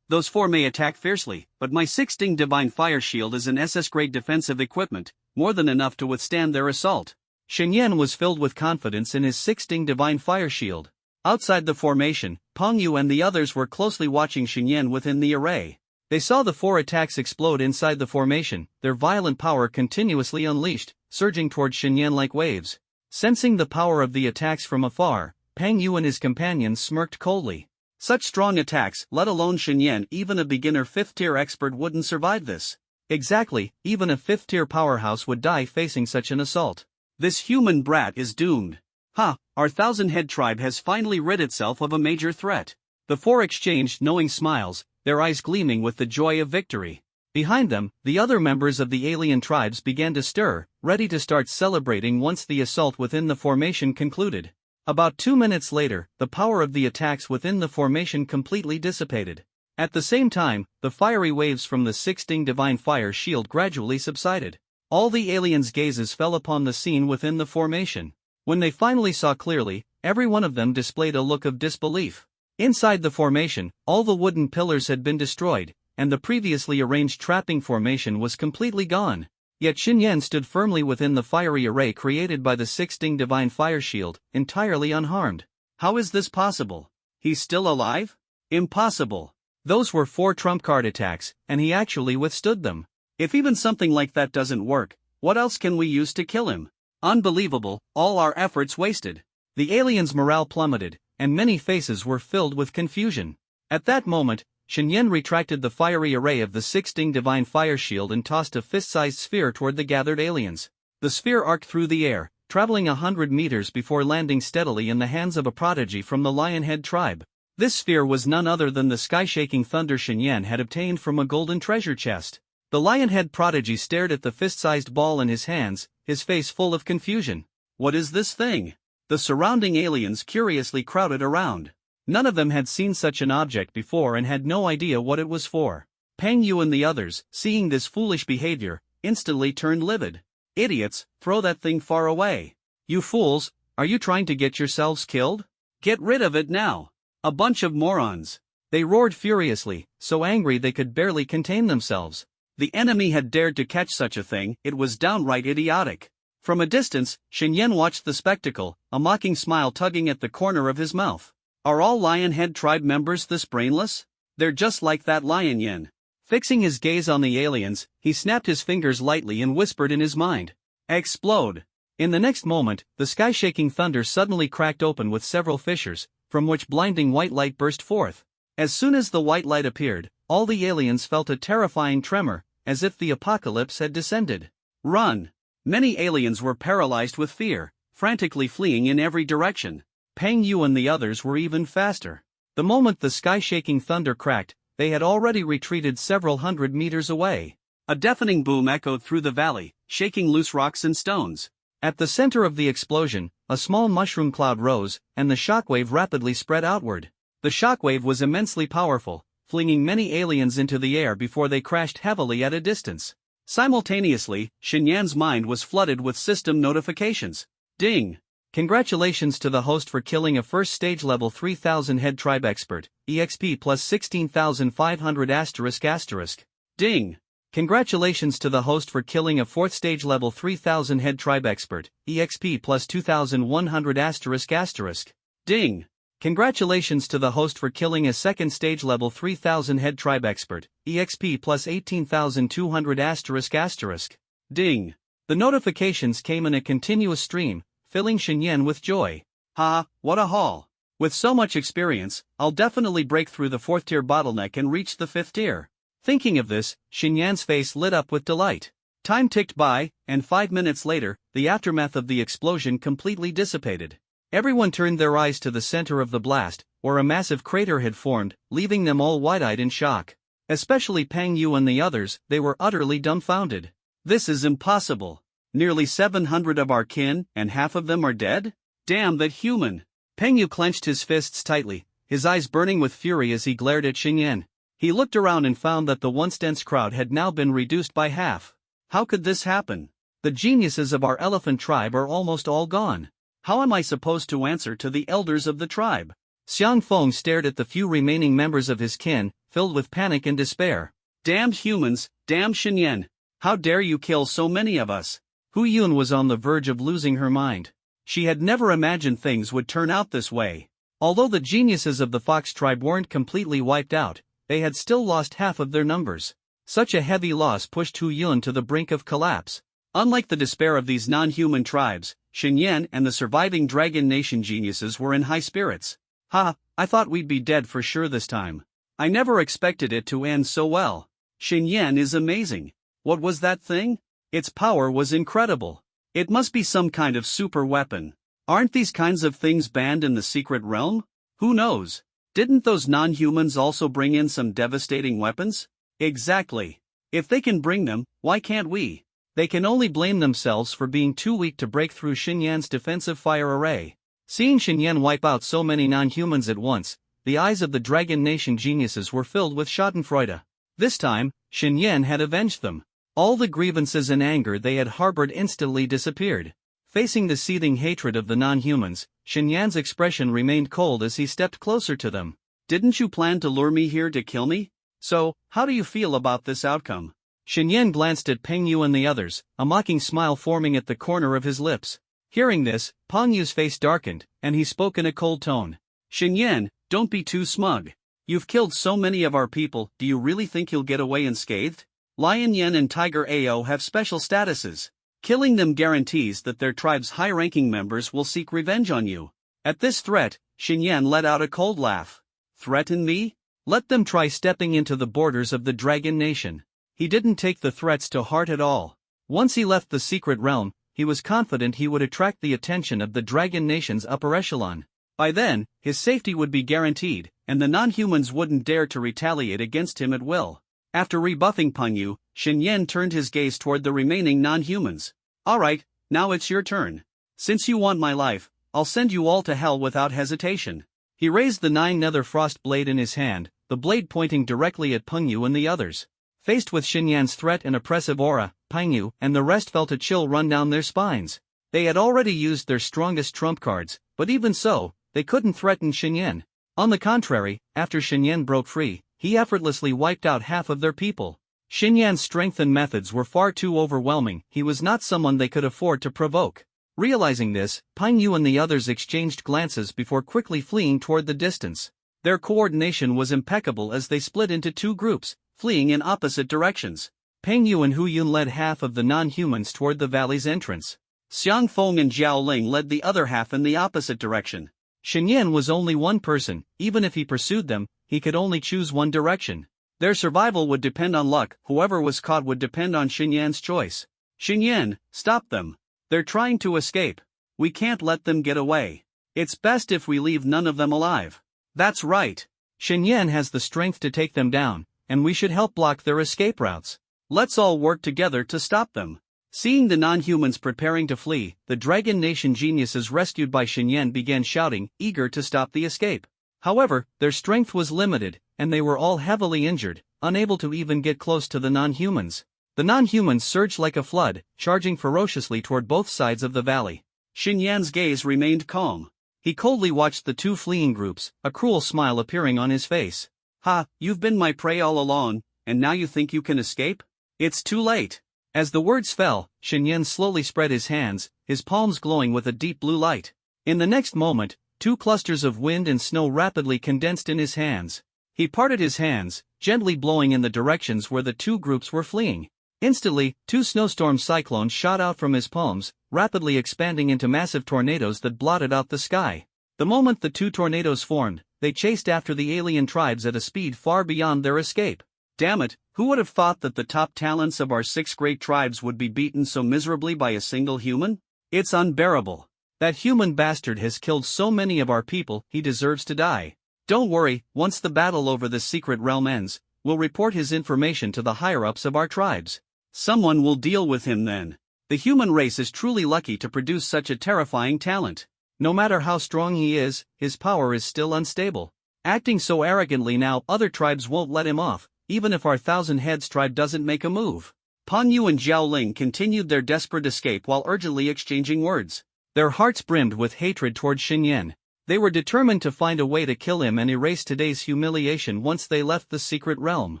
Those 4 may attack fiercely, but my 6-ding divine fire shield is an SS-grade defensive equipment, more than enough to withstand their assault. Xinyan was filled with confidence in his 6-ding divine fire shield. Outside the formation, Peng Yu and the others were closely watching Xinyan within the array. They saw the 4 attacks explode inside the formation, their violent power continuously unleashed, surging toward Xinyan like waves. Sensing the power of the attacks from afar, Peng Yu and his companions smirked coldly. Such strong attacks, let alone Xinyan, even a beginner 5th-tier expert wouldn't survive this. Exactly, even a 5th-tier powerhouse would die facing such an assault. This human brat is doomed. Our 1,000-head tribe has finally rid itself of a major threat. The 4 exchanged knowing smiles, their eyes gleaming with the joy of victory. Behind them, the other members of the alien tribes began to stir, ready to start celebrating once the assault within the formation concluded. About 2 minutes later, the power of the attacks within the formation completely dissipated. At the same time, the fiery waves from the 6-ding divine fire shield gradually subsided. All the aliens' gazes fell upon the scene within the formation. When they finally saw clearly, every one of them displayed a look of disbelief. Inside the formation, all the wooden pillars had been destroyed, and the previously arranged trapping formation was completely gone. Yet Xinyan stood firmly within the fiery array created by the 6-ding divine fire shield, entirely unharmed. How is this possible? He's still alive? Impossible. Those were 4 trump card attacks, and he actually withstood them. If even something like that doesn't work, what else can we use to kill him? Unbelievable, all our efforts wasted. The aliens' morale plummeted, and many faces were filled with confusion. At that moment, Xinyan retracted the fiery array of the 6-ding divine fire shield and tossed a fist-sized sphere toward the gathered aliens. The sphere arced through the air, traveling 100 meters before landing steadily in the hands of a prodigy from the Lionhead tribe. This sphere was none other than the sky-shaking thunder Xinyan had obtained from a golden treasure chest. The Lionhead prodigy stared at the fist-sized ball in his hands, his face full of confusion. What is this thing? The surrounding aliens curiously crowded around. None of them had seen such an object before and had no idea what it was for. Peng Yu and the others, seeing this foolish behavior, instantly turned livid. Idiots, throw that thing far away. You fools, are you trying to get yourselves killed? Get rid of it now. A bunch of morons. They roared furiously, so angry they could barely contain themselves. The enemy had dared to catch such a thing, it was downright idiotic. From a distance, Xinyan watched the spectacle, a mocking smile tugging at the corner of his mouth. Are all Lionhead tribe members this brainless? They're just like that Lion Yin. Fixing his gaze on the aliens, he snapped his fingers lightly and whispered in his mind. Explode! In the next moment, the sky-shaking thunder suddenly cracked open with several fissures, from which blinding white light burst forth. As soon as the white light appeared, all the aliens felt a terrifying tremor, as if the apocalypse had descended. Run! Many aliens were paralyzed with fear, frantically fleeing in every direction. Peng Yu and the others were even faster. The moment the sky-shaking thunder cracked, they had already retreated several hundred meters away. A deafening boom echoed through the valley, shaking loose rocks and stones. At the center of the explosion, a small mushroom cloud rose, and the shockwave rapidly spread outward. The shockwave was immensely powerful, flinging many aliens into the air before they crashed heavily at a distance. Simultaneously, Xinyan's mind was flooded with system notifications. Ding! Congratulations to the host for killing a first stage level 3000 head tribe expert, EXP plus 16,500 ***. Ding! Congratulations to the host for killing a 4th stage level 3000 head tribe expert, EXP plus 2,100 ***. Ding! Congratulations to the host for killing a 2nd stage level 3000 head tribe expert, EXP plus 18,200 ***. Ding! The notifications came in a continuous stream, filling Xinyan with joy. Ha, what a haul! With so much experience, I'll definitely break through the 4th tier bottleneck and reach the 5th tier. Thinking of this, Xinyan's face lit up with delight. Time ticked by, and 5 minutes later, the aftermath of the explosion completely dissipated. Everyone turned their eyes to the center of the blast, where a massive crater had formed, leaving them all wide-eyed in shock. Especially Peng Yu and the others, they were utterly dumbfounded. This is impossible. Nearly 700 of our kin, and half of them are dead? Damn that human! Peng Yu clenched his fists tightly, his eyes burning with fury as he glared at Xinyan. He looked around and found that the once dense crowd had now been reduced by half. How could this happen? The geniuses of our elephant tribe are almost all gone. How am I supposed to answer to the elders of the tribe? Xiang Feng stared at the few remaining members of his kin, filled with panic and despair. Damned humans, damn Xinyan! How dare you kill so many of us? Hu Yun was on the verge of losing her mind. She had never imagined things would turn out this way. Although the geniuses of the Fox tribe weren't completely wiped out, they had still lost half of their numbers. Such a heavy loss pushed Hu Yun to the brink of collapse. Unlike the despair of these non-human tribes, Xinyan and the surviving Dragon Nation geniuses were in high spirits. Ha, I thought we'd be dead for sure this time. I never expected it to end so well. Xinyan is amazing. What was that thing? Its power was incredible. It must be some kind of super weapon. Aren't these kinds of things banned in the secret realm? Who knows? Didn't those non-humans also bring in some devastating weapons? Exactly. If they can bring them, why can't we? They can only blame themselves for being too weak to break through Xinyan's defensive fire array. Seeing Xinyan wipe out so many non-humans at once, the eyes of the Dragon Nation geniuses were filled with schadenfreude. This time, Xinyan had avenged them. All the grievances and anger they had harbored instantly disappeared. Facing the seething hatred of the non-humans, Xinyan's expression remained cold as he stepped closer to them. Didn't you plan to lure me here to kill me? So, how do you feel about this outcome? Xinyan glanced at Peng Yu and the others, a mocking smile forming at the corner of his lips. Hearing this, Peng Yu's face darkened, and he spoke in a cold tone. Xinyan, don't be too smug. You've killed so many of our people, do you really think you'll get away unscathed? Lion Yen and Tiger Ao have special statuses. Killing them guarantees that their tribe's high-ranking members will seek revenge on you. At this threat, Xinyan let out a cold laugh. Threaten me? Let them try stepping into the borders of the Dragon Nation. He didn't take the threats to heart at all. Once he left the secret realm, he was confident he would attract the attention of the Dragon Nation's upper echelon. By then, his safety would be guaranteed, and the non-humans wouldn't dare to retaliate against him at will. After rebuffing Peng Yu, Xinyan turned his gaze toward the remaining non-humans. Alright, now it's your turn. Since you want my life, I'll send you all to hell without hesitation. He raised the 9-nether frost blade in his hand, the blade pointing directly at Peng Yu and the others. Faced with Xinyan's threat and oppressive aura, Peng Yu and the rest felt a chill run down their spines. They had already used their strongest trump cards, but even so, they couldn't threaten Xinyan. On the contrary, after Xinyan broke free, he effortlessly wiped out half of their people. Xinyan's strength and methods were far too overwhelming. He was not someone they could afford to provoke. Realizing this, Ping Yu and the others exchanged glances before quickly fleeing toward the distance. Their coordination was impeccable as they split into two groups, fleeing in opposite directions. Peng Yu and Hu Yun led half of the non-humans toward the valley's entrance. Xiang Feng and Zhao Ling led the other half in the opposite direction. Shen Yan was only one person. Even if he pursued them, he could only choose one direction. Their survival would depend on luck. Whoever was caught would depend on Shen Yan's choice. Shen Yan, stop them. They're trying to escape. We can't let them get away. It's best if we leave none of them alive. That's right. Shen Yan has the strength to take them down, and we should help block their escape routes. Let's all work together to stop them. Seeing the non-humans preparing to flee, the Dragon Nation geniuses rescued by Shen Yan began shouting, eager to stop the escape. However, their strength was limited, and they were all heavily injured, unable to even get close to the non-humans. The non-humans surged like a flood, charging ferociously toward both sides of the valley. Shen Yan's gaze remained calm. He coldly watched the two fleeing groups, a cruel smile appearing on his face. Ha, you've been my prey all along, and now you think you can escape? It's too late. As the words fell, Shen Yan slowly spread his hands, his palms glowing with a deep blue light. In the next moment, two clusters of wind and snow rapidly condensed in his hands. He parted his hands, gently blowing in the directions where the two groups were fleeing. Instantly, two snowstorm cyclones shot out from his palms, rapidly expanding into massive tornadoes that blotted out the sky. The moment the two tornadoes formed, they chased after the alien tribes at a speed far beyond their escape. Damn it, who would have thought that the top talents of our 6 great tribes would be beaten so miserably by a single human? It's unbearable. That human bastard has killed so many of our people, he deserves to die. Don't worry, once the battle over the secret realm ends, we'll report his information to the higher-ups of our tribes. Someone will deal with him then. The human race is truly lucky to produce such a terrifying talent. No matter how strong he is, his power is still unstable. Acting so arrogantly now, other tribes won't let him off, even if our 1,000 Heads tribe doesn't make a move. Peng Yu and Zhao Ling continued their desperate escape while urgently exchanging words. Their hearts brimmed with hatred toward Shen Yan. They were determined to find a way to kill him and erase today's humiliation once they left the secret realm.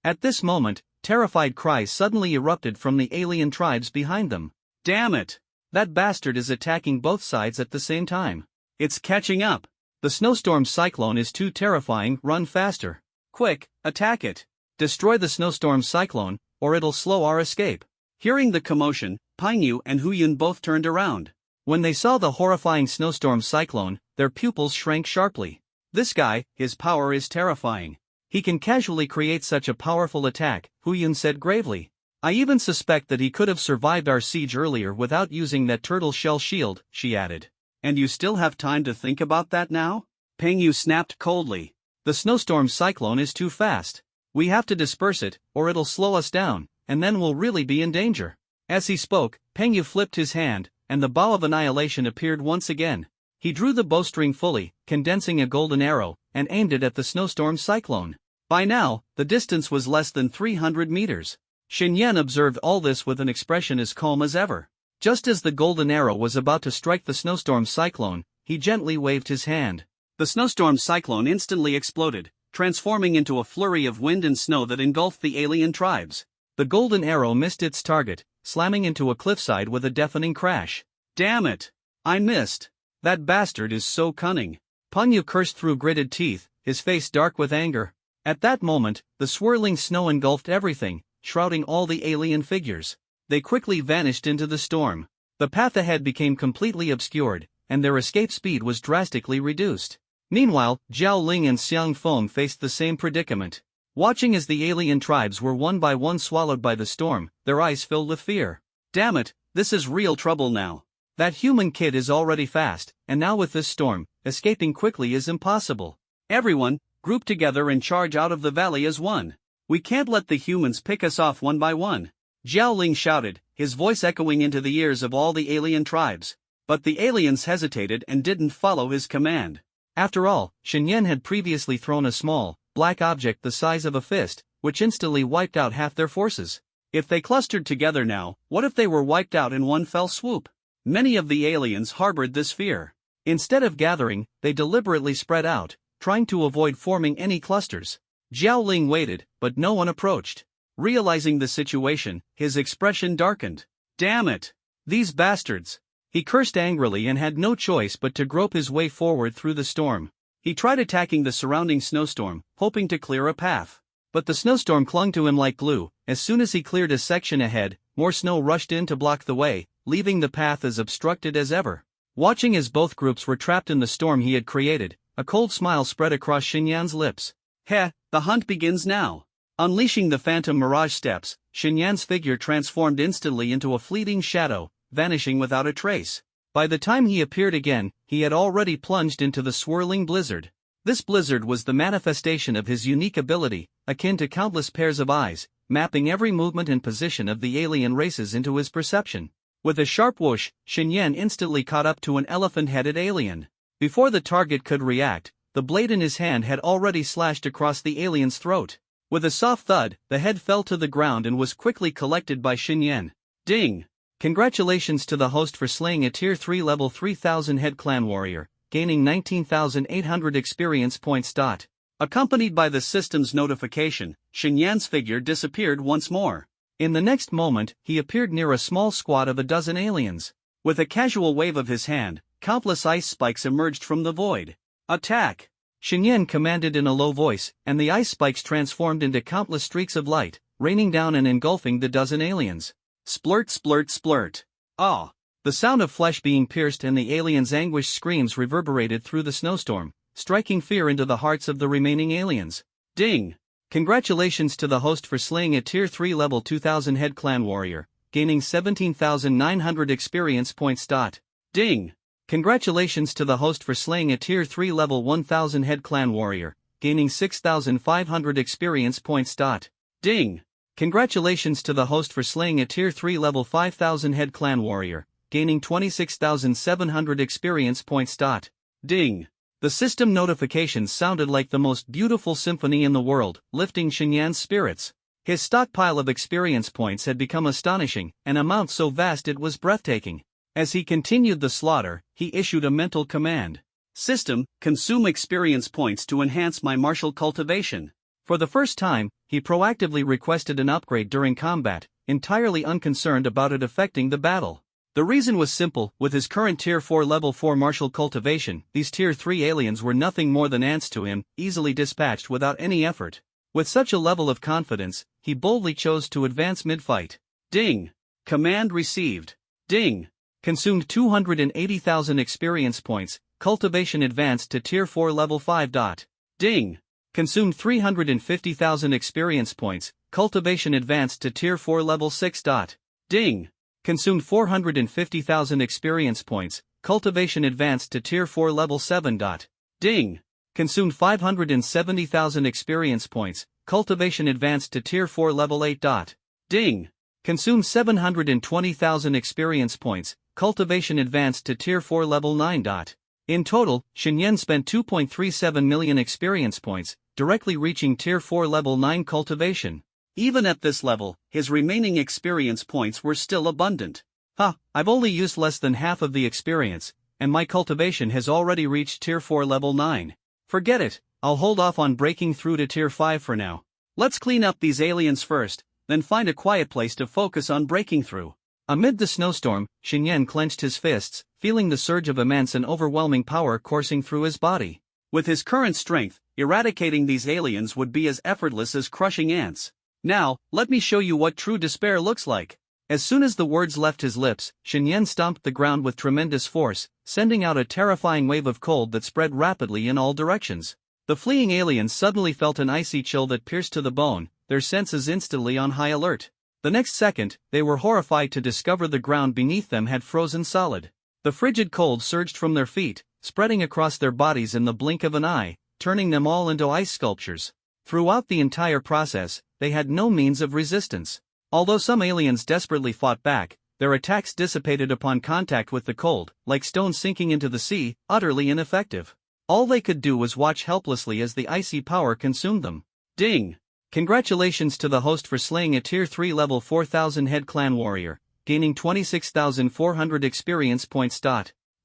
At this moment, terrified cries suddenly erupted from the alien tribes behind them. Damn it! That bastard is attacking both sides at the same time. It's catching up. The snowstorm cyclone is too terrifying, run faster. Quick, attack it. Destroy the snowstorm cyclone, or it'll slow our escape. Hearing the commotion, Peng Yu and Hu Yun both turned around. When they saw the horrifying snowstorm cyclone, their pupils shrank sharply. This guy, his power is terrifying. He can casually create such a powerful attack, Hu Yun said gravely. I even suspect that he could have survived our siege earlier without using that turtle shell shield, she added. And you still have time to think about that now? Peng Yu snapped coldly. The snowstorm cyclone is too fast. We have to disperse it, or it'll slow us down, and then we'll really be in danger. As he spoke, Peng Yu flipped his hand, and the bow of annihilation appeared once again. He drew the bowstring fully, condensing a golden arrow, and aimed it at the snowstorm cyclone. By now, the distance was less than 300 meters. Shen Yan observed all this with an expression as calm as ever. Just as the golden arrow was about to strike the snowstorm cyclone, he gently waved his hand. The snowstorm cyclone instantly exploded, transforming into a flurry of wind and snow that engulfed the alien tribes. The golden arrow missed its target, slamming into a cliffside with a deafening crash. Damn it! I missed! That bastard is so cunning. Peng Yu cursed through gritted teeth, his face dark with anger. At that moment, the swirling snow engulfed everything, shrouding all the alien figures. They quickly vanished into the storm. The path ahead became completely obscured, and their escape speed was drastically reduced. Meanwhile, Zhao Ling and Xiang Feng faced the same predicament. Watching as the alien tribes were one by one swallowed by the storm, their eyes filled with fear. Damn it, this is real trouble now. That human kid is already fast, and now with this storm, escaping quickly is impossible. Everyone, group together and charge out of the valley as one. We can't let the humans pick us off one by one. Zhao Ling shouted, his voice echoing into the ears of all the alien tribes. But the aliens hesitated and didn't follow his command. After all, Shen Yan had previously thrown a small, black object the size of a fist, which instantly wiped out half their forces. If they clustered together now, what if they were wiped out in one fell swoop? Many of the aliens harbored this fear. Instead of gathering, they deliberately spread out, trying to avoid forming any clusters. Zhao Ling waited, but no one approached. Realizing the situation, his expression darkened. Damn it! These bastards! He cursed angrily and had no choice but to grope his way forward through the storm. He tried attacking the surrounding snowstorm, hoping to clear a path. But the snowstorm clung to him like glue. As soon as he cleared a section ahead, more snow rushed in to block the way, leaving the path as obstructed as ever. Watching as both groups were trapped in the storm he had created, a cold smile spread across Xinyan's lips. Heh, the hunt begins now. Unleashing the phantom mirage steps, Xinyan's figure transformed instantly into a fleeting shadow, vanishing without a trace. By the time he appeared again, he had already plunged into the swirling blizzard. This blizzard was the manifestation of his unique ability, akin to countless pairs of eyes, mapping every movement and position of the alien races into his perception. With a sharp whoosh, Xinyan instantly caught up to an elephant-headed alien. Before the target could react, the blade in his hand had already slashed across the alien's throat. With a soft thud, the head fell to the ground and was quickly collected by Xinyan. Ding! Congratulations to the host for slaying a Tier 3 level 3000 head clan warrior, gaining 19,800 experience points. Accompanied by the system's notification, Xinyan's figure disappeared once more. In the next moment, he appeared near a small squad of a dozen aliens. With a casual wave of his hand, countless ice spikes emerged from the void. Attack! Xinyan commanded in a low voice, and the ice spikes transformed into countless streaks of light, raining down and engulfing the dozen aliens. Splurt splurt splurt. Ah! The sound of flesh being pierced and the aliens' anguished screams reverberated through the snowstorm, striking fear into the hearts of the remaining aliens. Ding! Congratulations to the host for slaying a Tier 3 level 2000 head clan warrior, gaining 17,900 experience points. Ding! Congratulations to the host for slaying a Tier 3 level 1000 head clan warrior, gaining 6,500 experience points. Ding! Congratulations to the host for slaying a Tier 3 level 5000 head clan warrior, gaining 26,700 experience points. Ding! The system notifications sounded like the most beautiful symphony in the world, lifting Xinyan's spirits. His stockpile of experience points had become astonishing, an amount so vast it was breathtaking. As he continued the slaughter, he issued a mental command. System, consume experience points to enhance my martial cultivation. For the first time, he proactively requested an upgrade during combat, entirely unconcerned about it affecting the battle. The reason was simple: with his current Tier 4 level 4 martial cultivation, these Tier 3 aliens were nothing more than ants to him, easily dispatched without any effort. With such a level of confidence, he boldly chose to advance mid-fight. Ding! Command received. Ding! Consumed 280,000 experience points, cultivation advanced to Tier 4 level 5. Ding! Consumed 350,000 experience points, cultivation advanced to Tier 4 level 6. Ding! Consumed 450,000 experience points, cultivation advanced to Tier 4 level 7. Ding! Consumed 570,000 experience points, cultivation advanced to Tier 4 level 8. Ding! Consumed 720,000 experience points, cultivation advanced to Tier 4 level 9. In total, Xinyan spent 2.37 million experience points, directly reaching Tier 4 level 9 cultivation. Even at this level, his remaining experience points were still abundant. I've only used less than half of the experience, and my cultivation has already reached Tier 4 level 9. Forget it, I'll hold off on breaking through to Tier 5 for now. Let's clean up these aliens first, then find a quiet place to focus on breaking through. Amid the snowstorm, Xinyan clenched his fists, feeling the surge of immense and overwhelming power coursing through his body. With his current strength, eradicating these aliens would be as effortless as crushing ants. Now, let me show you what true despair looks like. As soon as the words left his lips, Xinyan stomped the ground with tremendous force, sending out a terrifying wave of cold that spread rapidly in all directions. The fleeing aliens suddenly felt an icy chill that pierced to the bone, their senses instantly on high alert. The next second, they were horrified to discover the ground beneath them had frozen solid. The frigid cold surged from their feet, spreading across their bodies in the blink of an eye, turning them all into ice sculptures. Throughout the entire process, they had no means of resistance. Although some aliens desperately fought back, their attacks dissipated upon contact with the cold, like stones sinking into the sea, utterly ineffective. All they could do was watch helplessly as the icy power consumed them. Ding! Congratulations to the host for slaying a Tier 3 level 4000 head clan warrior, gaining 26,400 experience points.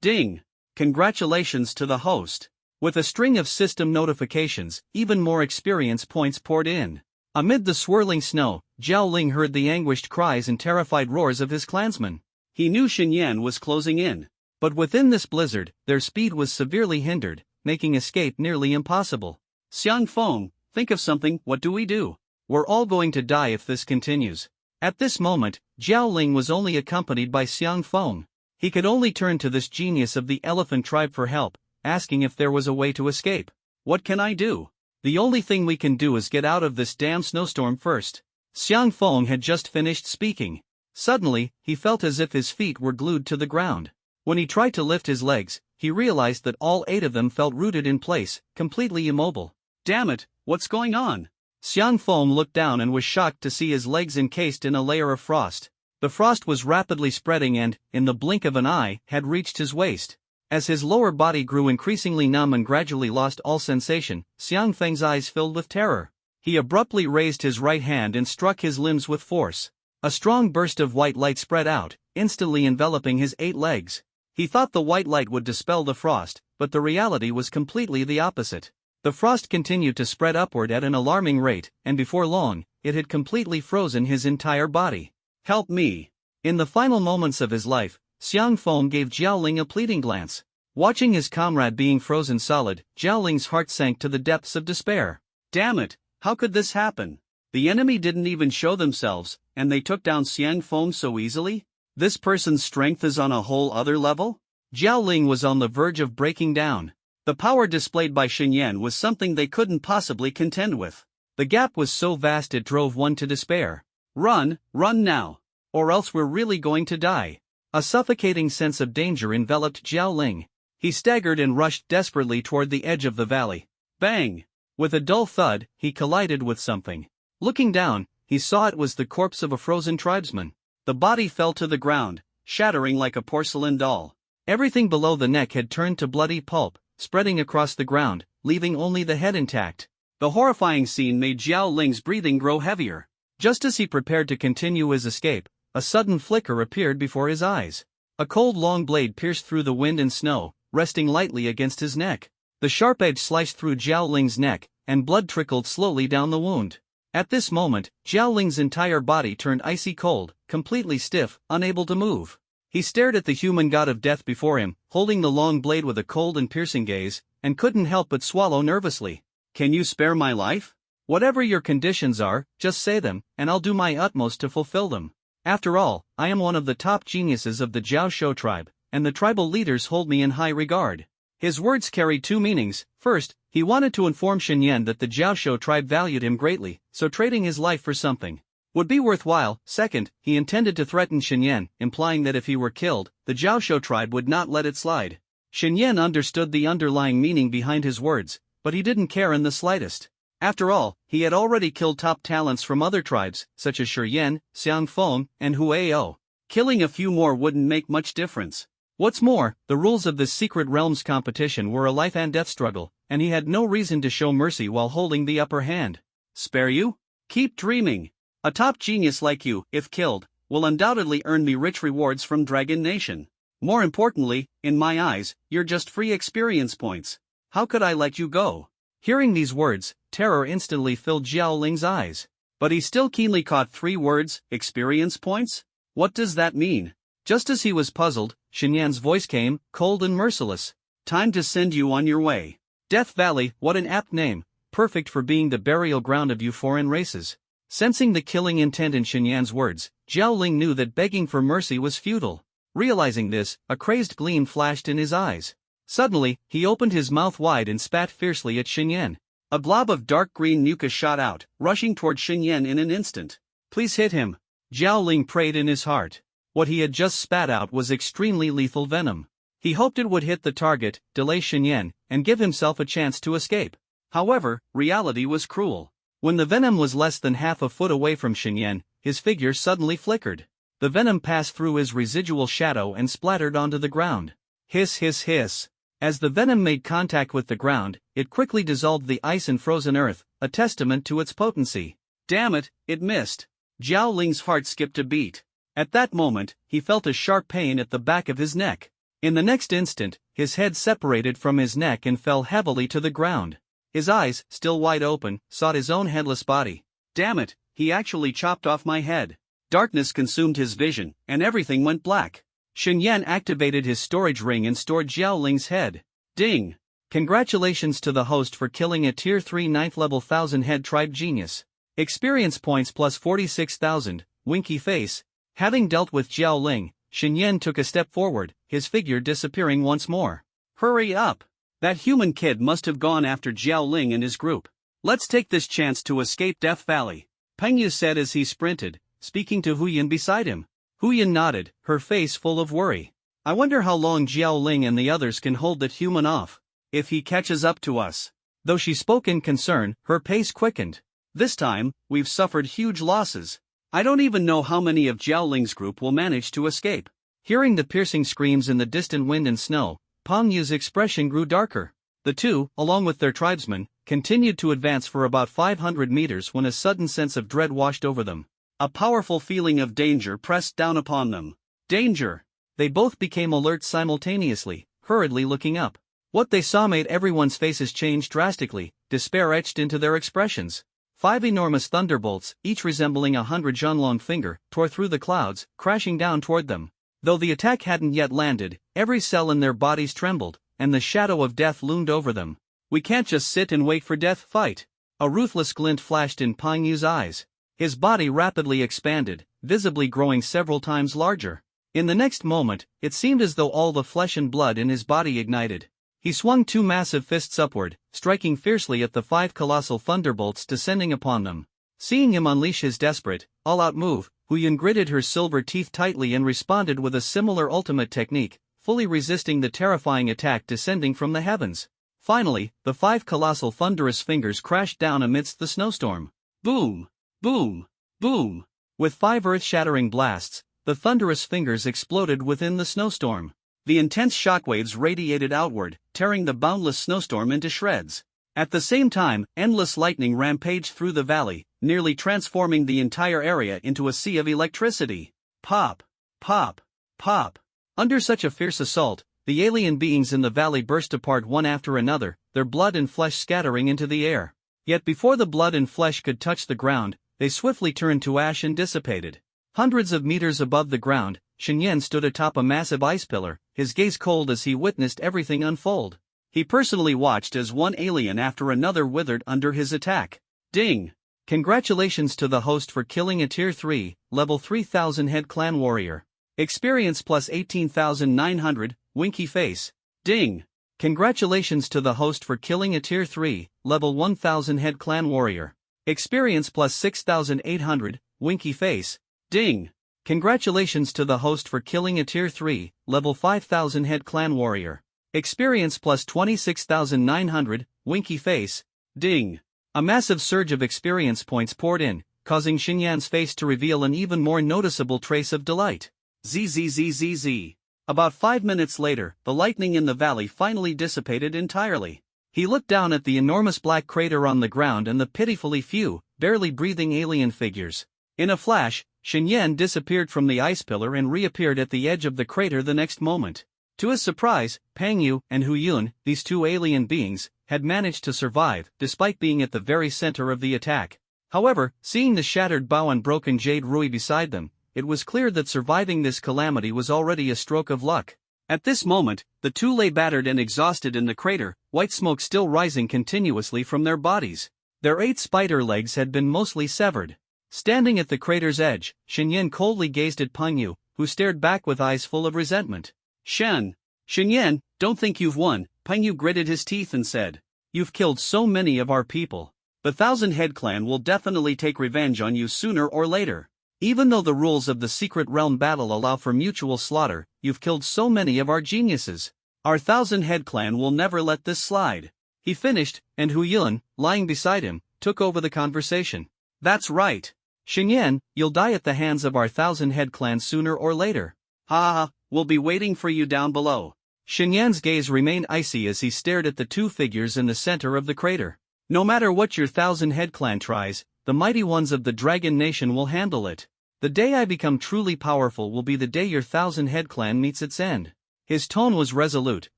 Ding! Congratulations to the host. With a string of system notifications, even more experience points poured in. Amid the swirling snow, Zhao Ling heard the anguished cries and terrified roars of his clansmen. He knew Xinyan was closing in. But within this blizzard, their speed was severely hindered, making escape nearly impossible. Xiang Feng, think of something, what do we do? We're all going to die if this continues. At this moment, Jiao Ling was only accompanied by Xiang Feng. He could only turn to this genius of the elephant tribe for help, asking if there was a way to escape. What can I do? The only thing we can do is get out of this damn snowstorm first. Xiang Feng had just finished speaking. Suddenly, he felt as if his feet were glued to the ground. When he tried to lift his legs, he realized that all 8 of them felt rooted in place, completely immobile. Damn it, what's going on? Xiang Feng looked down and was shocked to see his legs encased in a layer of frost. The frost was rapidly spreading and, in the blink of an eye, had reached his waist. As his lower body grew increasingly numb and gradually lost all sensation, Xiang Feng's eyes filled with terror. He abruptly raised his right hand and struck his limbs with force. A strong burst of white light spread out, instantly enveloping his 8 legs. He thought the white light would dispel the frost, but the reality was completely the opposite. The frost continued to spread upward at an alarming rate, and before long, it had completely frozen his entire body. Help me! In the final moments of his life, Xiang Feng gave Jiao Ling a pleading glance. Watching his comrade being frozen solid, Jiao Ling's heart sank to the depths of despair. Damn it, how could this happen? The enemy didn't even show themselves, and they took down Xiang Feng so easily? This person's strength is on a whole other level? Jiao Ling was on the verge of breaking down. The power displayed by Xinyan was something they couldn't possibly contend with. The gap was so vast it drove one to despair. Run now! Or else we're really going to die. A suffocating sense of danger enveloped Jiao Ling. He staggered and rushed desperately toward the edge of the valley. Bang! With a dull thud, he collided with something. Looking down, he saw it was the corpse of a frozen tribesman. The body fell to the ground, shattering like a porcelain doll. Everything below the neck had turned to bloody pulp, spreading across the ground, leaving only the head intact. The horrifying scene made Jiao Ling's breathing grow heavier. Just as he prepared to continue his escape, a sudden flicker appeared before his eyes. A cold long blade pierced through the wind and snow, resting lightly against his neck. The sharp edge sliced through Jiao Ling's neck, and blood trickled slowly down the wound. At this moment, Jiao Ling's entire body turned icy cold, completely stiff, unable to move. He stared at the human god of death before him, holding the long blade with a cold and piercing gaze, and couldn't help but swallow nervously. Can you spare my life? Whatever your conditions are, just say them, and I'll do my utmost to fulfill them. After all, I am one of the top geniuses of the Jiao Shou tribe, and the tribal leaders hold me in high regard. His words carried 2 meanings. First, he wanted to inform Xinyan that the Jiao Shou tribe valued him greatly, so trading his life for something would be worthwhile. Second, he intended to threaten Xinyan, implying that if he were killed, the Jiao Shou tribe would not let it slide. Xinyan understood the underlying meaning behind his words, but he didn't care in the slightest. After all, he had already killed top talents from other tribes, such as Shiyan, Xiang Feng, and Huao. Killing a few more wouldn't make much difference. What's more, the rules of this Secret Realms competition were a life and death struggle, and he had no reason to show mercy while holding the upper hand. Spare you? Keep dreaming. A top genius like you, if killed, will undoubtedly earn me rich rewards from Dragon Nation. More importantly, in my eyes, you're just free experience points. How could I let you go? Hearing these words, terror instantly filled Jiao Ling's eyes. But he still keenly caught 3 words, experience points? What does that mean? Just as he was puzzled, Xinyan's voice came, cold and merciless. Time to send you on your way. Death Valley, what an apt name, perfect for being the burial ground of you foreign races. Sensing the killing intent in Xinyan's words, Jiao Ling knew that begging for mercy was futile. Realizing this, a crazed gleam flashed in his eyes. Suddenly, he opened his mouth wide and spat fiercely at Xinyan. A blob of dark green mucus shot out, rushing toward Xinyan in an instant. Please hit him. Jiao Ling prayed in his heart. What he had just spat out was extremely lethal venom. He hoped it would hit the target, delay Xinyan, and give himself a chance to escape. However, reality was cruel. When the venom was less than half a foot away from Xinyan, his figure suddenly flickered. The venom passed through his residual shadow and splattered onto the ground. Hiss hiss hiss. As the venom made contact with the ground, it quickly dissolved the ice and frozen earth, a testament to its potency. Damn it, it missed. Jiao Ling's heart skipped a beat. At that moment, he felt a sharp pain at the back of his neck. In the next instant, his head separated from his neck and fell heavily to the ground. His eyes, still wide open, sought his own headless body. Damn it, he actually chopped off my head. Darkness consumed his vision, and everything went black. Xinyan activated his storage ring and stored Jiao Ling's head. Ding! Congratulations to the host for killing a Tier 3 9th level 1000-head tribe genius. Experience points plus 46,000, winky face. Having dealt with Jiao Ling, Xinyan took a step forward, his figure disappearing once more. Hurry up! That human kid must have gone after Jiao Ling and his group. Let's take this chance to escape Death Valley, Peng Yu said as he sprinted, speaking to Huyan beside him. Huyan nodded, her face full of worry. I wonder how long Jiao Ling and the others can hold that human off. If he catches up to us. Though she spoke in concern, her pace quickened. This time, we've suffered huge losses. I don't even know how many of Jiao Ling's group will manage to escape. Hearing the piercing screams in the distant wind and snow, Peng Yu's expression grew darker. The two, along with their tribesmen, continued to advance for about 500 meters when a sudden sense of dread washed over them. A powerful feeling of danger pressed down upon them. Danger! They both became alert simultaneously, hurriedly looking up. What they saw made everyone's faces change drastically, despair etched into their expressions. 5 enormous thunderbolts, each resembling 100 Zhanlong finger, tore through the clouds, crashing down toward them. Though the attack hadn't yet landed, every cell in their bodies trembled, and the shadow of death loomed over them. We can't just sit and wait for death, fight. A ruthless glint flashed in Peng Yu's eyes. His body rapidly expanded, visibly growing several times larger. In the next moment, it seemed as though all the flesh and blood in his body ignited. He swung 2 massive fists upward, striking fiercely at the 5 colossal thunderbolts descending upon them. Seeing him unleash his desperate, all-out move, Huyan gritted her silver teeth tightly and responded with a similar ultimate technique, fully resisting the terrifying attack descending from the heavens. Finally, the 5 colossal thunderous fingers crashed down amidst the snowstorm. Boom! Boom! Boom! With 5 earth-shattering blasts, the thunderous fingers exploded within the snowstorm. The intense shockwaves radiated outward, tearing the boundless snowstorm into shreds. At the same time, endless lightning rampaged through the valley, nearly transforming the entire area into a sea of electricity. Pop! Pop! Pop! Under such a fierce assault, the alien beings in the valley burst apart one after another, their blood and flesh scattering into the air. Yet before the blood and flesh could touch the ground, they swiftly turned to ash and dissipated. Hundreds of meters above the ground, Xinyan stood atop a massive ice pillar, his gaze cold as he witnessed everything unfold. He personally watched as one alien after another withered under his attack. Ding! Congratulations to the host for killing a Tier 3, level 3000 head clan warrior. Experience plus 18,900, winky face. Ding! Congratulations to the host for killing a Tier 3, level 1000 head clan warrior. Experience plus 6,800, winky face. Ding! Congratulations to the host for killing a Tier 3, level 5000 head clan warrior. Experience plus 26,900, winky face. Ding! A massive surge of experience points poured in, causing Xinyan's face to reveal an even more noticeable trace of delight. Zzzzz. About 5 minutes later, the lightning in the valley finally dissipated entirely. He looked down at the enormous black crater on the ground and the pitifully few, barely breathing alien figures. In a flash, Xinyan disappeared from the ice pillar and reappeared at the edge of the crater the next moment. To his surprise, Peng Yu and Huyan, these 2 alien beings, had managed to survive, despite being at the very center of the attack. However, seeing the shattered bow and broken jade rui beside them, it was clear that surviving this calamity was already a stroke of luck. At this moment, the 2 lay battered and exhausted in the crater, white smoke still rising continuously from their bodies. Their 8 spider legs had been mostly severed. Standing at the crater's edge, Xinyan coldly gazed at Peng Yu, who stared back with eyes full of resentment. Xinyan, don't think you've won, Peng Yu gritted his teeth and said. You've killed so many of our people. The 1000-head clan will definitely take revenge on you sooner or later. Even though the rules of the secret realm battle allow for mutual slaughter, you've killed so many of our geniuses. Our 1000-head clan will never let this slide. He finished, and Huyan, lying beside him, took over the conversation. That's right. Xinyan, you'll die at the hands of our 1000-head clan sooner or later. Ha, we'll be waiting for you down below. Xinyan's gaze remained icy as he stared at the 2 figures in the center of the crater. No matter what your 1000-head clan tries, the mighty ones of the Dragon Nation will handle it. The day I become truly powerful will be the day your 1000-head clan meets its end. His tone was resolute.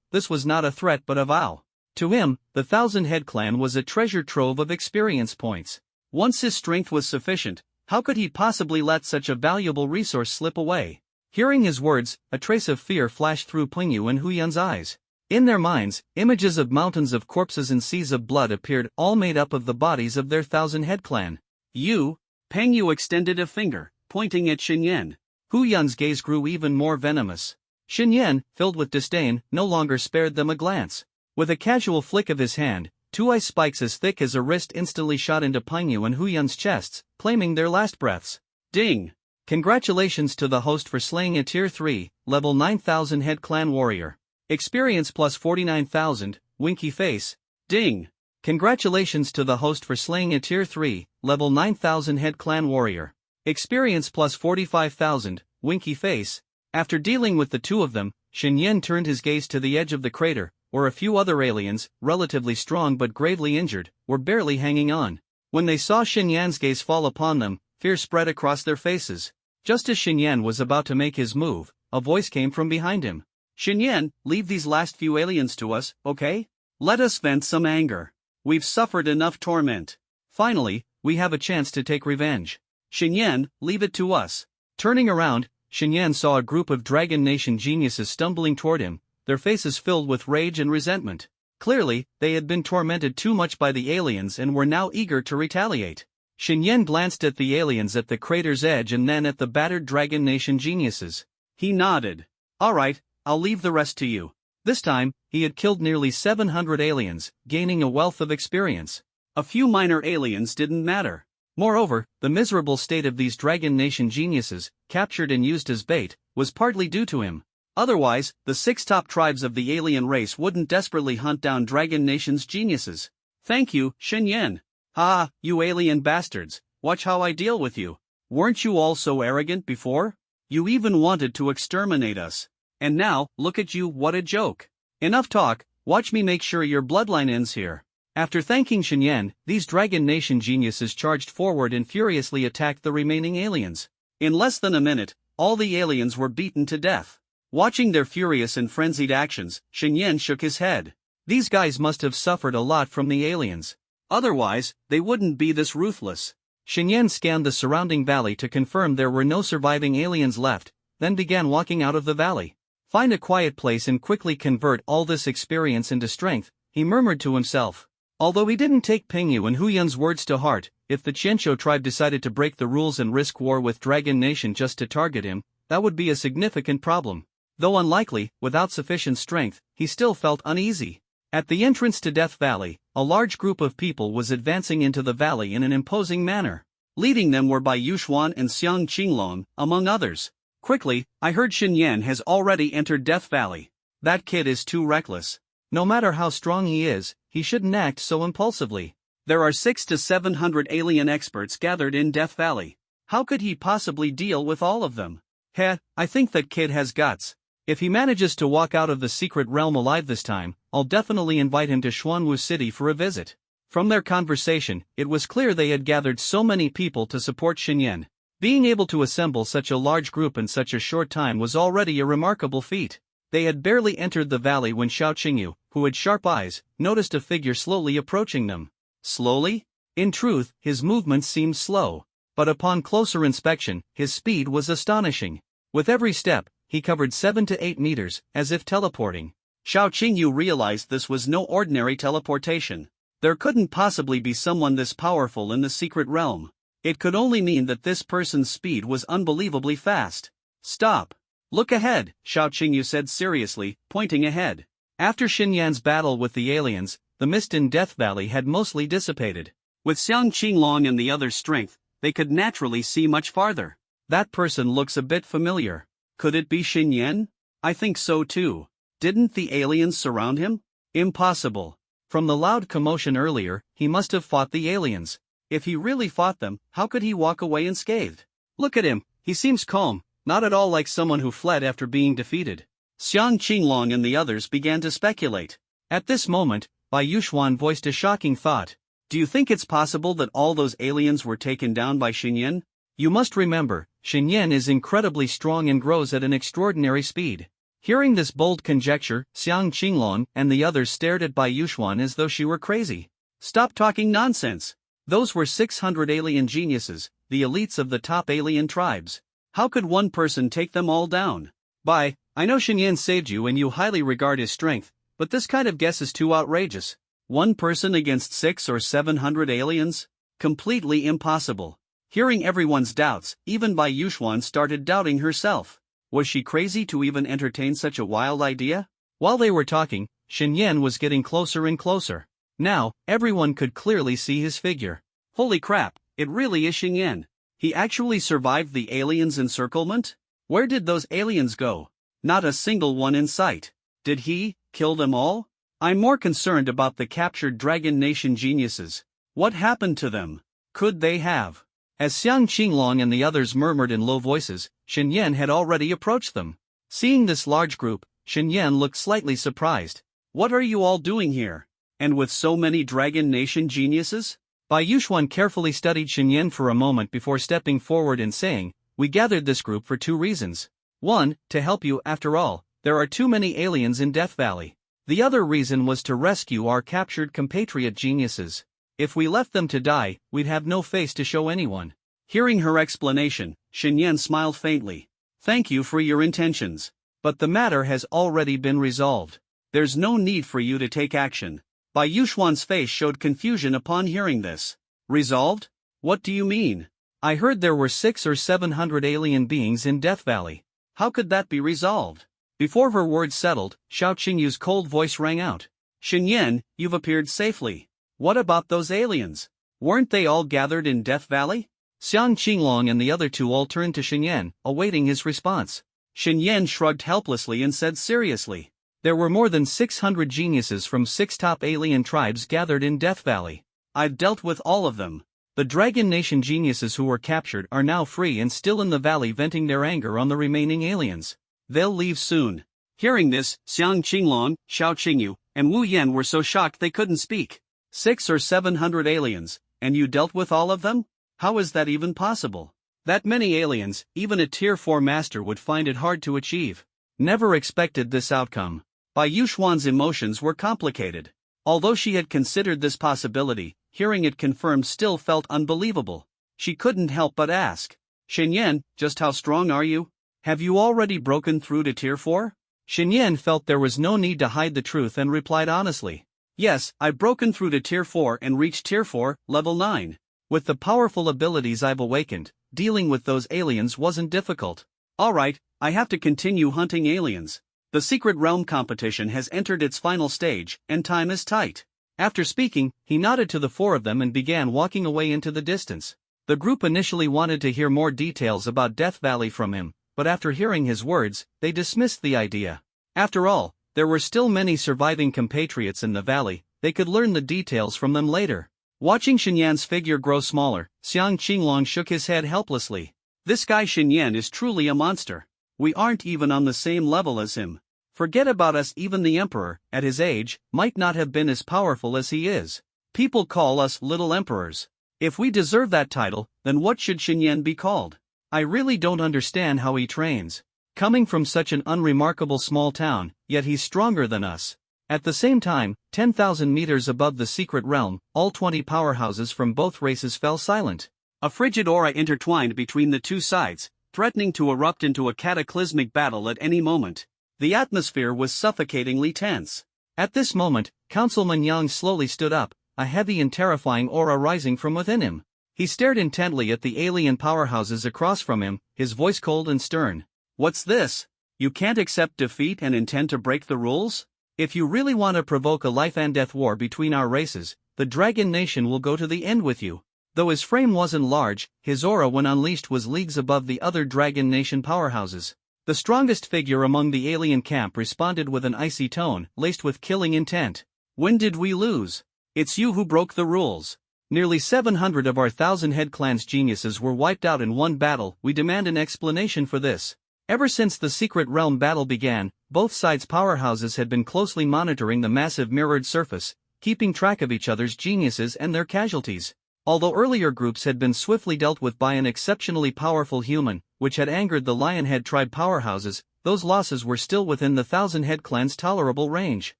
This was not a threat but a vow. To him, the 1000-head clan was a treasure trove of experience points. Once his strength was sufficient, How could he possibly let such a valuable resource slip away? Hearing his words, a trace of fear flashed through Pingyu and Huyan's eyes. In their minds, images of mountains of corpses and seas of blood appeared, all made up of the bodies of their thousand-head clan. You? Pingyu extended a finger, pointing at Xinyan. Huyan's gaze grew even more venomous. Xinyan, filled with disdain, no longer spared them a glance. With a casual flick of his hand, two ice spikes as thick as a wrist instantly shot into Pingyu and Huyan's chests, claiming their last breaths. Ding! Congratulations to the host for slaying a Tier 3, level 9000 head clan warrior. Experience plus 49,000, winky face. Ding! Congratulations to the host for slaying a Tier 3, level 9000 head clan warrior. Experience plus 45,000, winky face. After dealing with the two of them, Xinyan turned his gaze to the edge of the crater, where a few other aliens, relatively strong but gravely injured, were barely hanging on. When they saw Xinyan's gaze fall upon them, fear spread across their faces. Just as Xinyan was about to make his move, a voice came from behind him. Xinyan, leave these last few aliens to us, okay? Let us vent some anger. We've suffered enough torment. Finally, we have a chance to take revenge. Xinyan, leave it to us. Turning around, Xinyan saw a group of Dragon Nation geniuses stumbling toward him, their faces filled with rage and resentment. Clearly, they had been tormented too much by the aliens and were now eager to retaliate. Xinyan glanced at the aliens at the crater's edge and then at the battered Dragon Nation geniuses. He nodded. Alright, I'll leave the rest to you. This time, he had killed nearly 700 aliens, gaining a wealth of experience. A few minor aliens didn't matter. Moreover, the miserable state of these Dragon Nation geniuses, captured and used as bait, was partly due to him. Otherwise, the 6 top tribes of the alien race wouldn't desperately hunt down Dragon Nation's geniuses. Thank you, Xinyan. Ha, you alien bastards, watch how I deal with you. Weren't you all so arrogant before? You even wanted to exterminate us. And now, look at you, what a joke. Enough talk, watch me make sure your bloodline ends here. After thanking Xinyan, these Dragon Nation geniuses charged forward and furiously attacked the remaining aliens. In less than a minute, all the aliens were beaten to death. Watching their furious and frenzied actions, Xinyan shook his head. These guys must have suffered a lot from the aliens. Otherwise, they wouldn't be this ruthless. Xinyan scanned the surrounding valley to confirm there were no surviving aliens left, then began walking out of the valley. Find a quiet place and quickly convert all this experience into strength, he murmured to himself. Although he didn't take Pingyu and Huyan's words to heart, if the Qianqiu tribe decided to break the rules and risk war with Dragon Nation just to target him, that would be a significant problem. Though unlikely, without sufficient strength, he still felt uneasy. At the entrance to Death Valley, a large group of people was advancing into the valley in an imposing manner. Leading them were Bai Yuxuan and Xiang Qinglong, among others. Quickly, I heard Xinyan has already entered Death Valley. That kid is too reckless. No matter how strong he is, he shouldn't act so impulsively. There are 600 to 700 alien experts gathered in Death Valley. How could he possibly deal with all of them? Heh, I think that kid has guts. If he manages to walk out of the secret realm alive this time, I'll definitely invite him to Xuanwu City for a visit. From their conversation, it was clear they had gathered so many people to support Xinyan. Being able to assemble such a large group in such a short time was already a remarkable feat. They had barely entered the valley when Xiao Qingyu, who had sharp eyes, noticed a figure slowly approaching them. Slowly? In truth, his movements seemed slow. But upon closer inspection, his speed was astonishing. With every step, he covered 7 to 8 meters, as if teleporting. Xiao Qingyu realized this was no ordinary teleportation. There couldn't possibly be someone this powerful in the secret realm. It could only mean that this person's speed was unbelievably fast. Stop. Look ahead, Xiao Qingyu said seriously, pointing ahead. After Xinyan's battle with the aliens, the mist in Death Valley had mostly dissipated. With Xiang Qinglong and the others' strength, they could naturally see much farther. That person looks a bit familiar. Could it be Xinyan? I think so too. Didn't the aliens surround him? Impossible. From the loud commotion earlier, he must have fought the aliens. If he really fought them, how could he walk away unscathed? Look at him, he seems calm, not at all like someone who fled after being defeated. Xiang Qinglong and the others began to speculate. At this moment, Bai Yuxuan voiced a shocking thought. Do you think it's possible that all those aliens were taken down by Xinyan? You must remember, Xinyan is incredibly strong and grows at an extraordinary speed. Hearing this bold conjecture, Xiang Qinglong and the others stared at Bai Yuxuan as though she were crazy. Stop talking nonsense. Those were 600 alien geniuses, the elites of the top alien tribes. How could one person take them all down? I know Shen saved you and you highly regard his strength, but this kind of guess is too outrageous. One person against 600 or 700 aliens? Completely impossible. Hearing everyone's doubts, even Bai Yuxuan started doubting herself. Was she crazy to even entertain such a wild idea? While they were talking, Shen Yan was getting closer and closer. Now, everyone could clearly see his figure. Holy crap, it really is Shen Yan. He actually survived the aliens' encirclement? Where did those aliens go? Not a single one in sight. Did he kill them all? I'm more concerned about the captured Dragon Nation geniuses. What happened to them? Could they have? As Xiang Qinglong and the others murmured in low voices, Shen Yan had already approached them. Seeing this large group, Shen Yan looked slightly surprised. What are you all doing here? And with so many Dragon Nation geniuses? Bai Yuxuan carefully studied Shen Yan for a moment before stepping forward and saying, "We gathered this group for two reasons. One, to help you. After all, there are too many aliens in Death Valley. The other reason was to rescue our captured compatriot geniuses. If we left them to die, we'd have no face to show anyone." Hearing her explanation, Shen Yan smiled faintly. "Thank you for your intentions. But the matter has already been resolved. There's no need for you to take action." Bai Yuxuan's face showed confusion upon hearing this. "Resolved? What do you mean? I heard there were 600 or 700 alien beings in Death Valley. How could that be resolved?" Before her words settled, Xiao Qingyu's cold voice rang out. "Shen Yan, you've appeared safely. What about those aliens? Weren't they all gathered in Death Valley?" Xiang Qinglong and the other two all turned to Shen Yan, awaiting his response. Shen Yan shrugged helplessly and said seriously, "There were more than 600 geniuses from 6 top alien tribes gathered in Death Valley. I've dealt with all of them. The Dragon Nation geniuses who were captured are now free and still in the valley venting their anger on the remaining aliens. They'll leave soon." Hearing this, Xiang Qinglong, Xiao Qingyu, and Wu Yan were so shocked they couldn't speak. 600 or 700 aliens, and you dealt with all of them? How is that even possible? That many aliens, even a Tier 4 master would find it hard to achieve. Never expected this outcome. Bai Yuxuan's emotions were complicated. Although she had considered this possibility, hearing it confirmed still felt unbelievable. She couldn't help but ask, "Shen Yan, just how strong are you? Have you already broken through to Tier 4? Shen Yan felt there was no need to hide the truth and replied honestly, "Yes, I've broken through to Tier 4 and reached Tier 4, Level 9. With the powerful abilities I've awakened, dealing with those aliens wasn't difficult. Alright, I have to continue hunting aliens. The Secret Realm competition has entered its final stage, and time is tight." After speaking, he nodded to the 4 of them and began walking away into the distance. The group initially wanted to hear more details about Death Valley from him, but after hearing his words, they dismissed the idea. After all, there were still many surviving compatriots in the valley, they could learn the details from them later. Watching Shen Yan's figure grow smaller, Xiang Qinglong shook his head helplessly. "This guy Shen Yan is truly a monster. We aren't even on the same level as him. Forget about us, even the Emperor, at his age, might not have been as powerful as he is. People call us little emperors. If we deserve that title, then what should Shen Yan be called? I really don't understand how he trains. Coming from such an unremarkable small town, yet he's stronger than us." At the same time, 10,000 meters above the Secret Realm, all 20 powerhouses from both races fell silent. A frigid aura intertwined between the two sides, threatening to erupt into a cataclysmic battle at any moment. The atmosphere was suffocatingly tense. At this moment, Councilman Yang slowly stood up, a heavy and terrifying aura rising from within him. He stared intently at the alien powerhouses across from him, his voice cold and stern. "What's this? You can't accept defeat and intend to break the rules? If you really want to provoke a life and death war between our races, the Dragon Nation will go to the end with you." Though his frame wasn't large, his aura when unleashed was leagues above the other Dragon Nation powerhouses. The strongest figure among the alien camp responded with an icy tone, laced with killing intent. "When did we lose? It's you who broke the rules. Nearly 700 of our 1,000-head clan's geniuses were wiped out in one battle. We demand an explanation for this." Ever since the Secret Realm battle began, both sides' powerhouses had been closely monitoring the massive mirrored surface, keeping track of each other's geniuses and their casualties. Although earlier groups had been swiftly dealt with by an exceptionally powerful human, which had angered the Lionhead tribe powerhouses, those losses were still within the 1,000-head clan's tolerable range.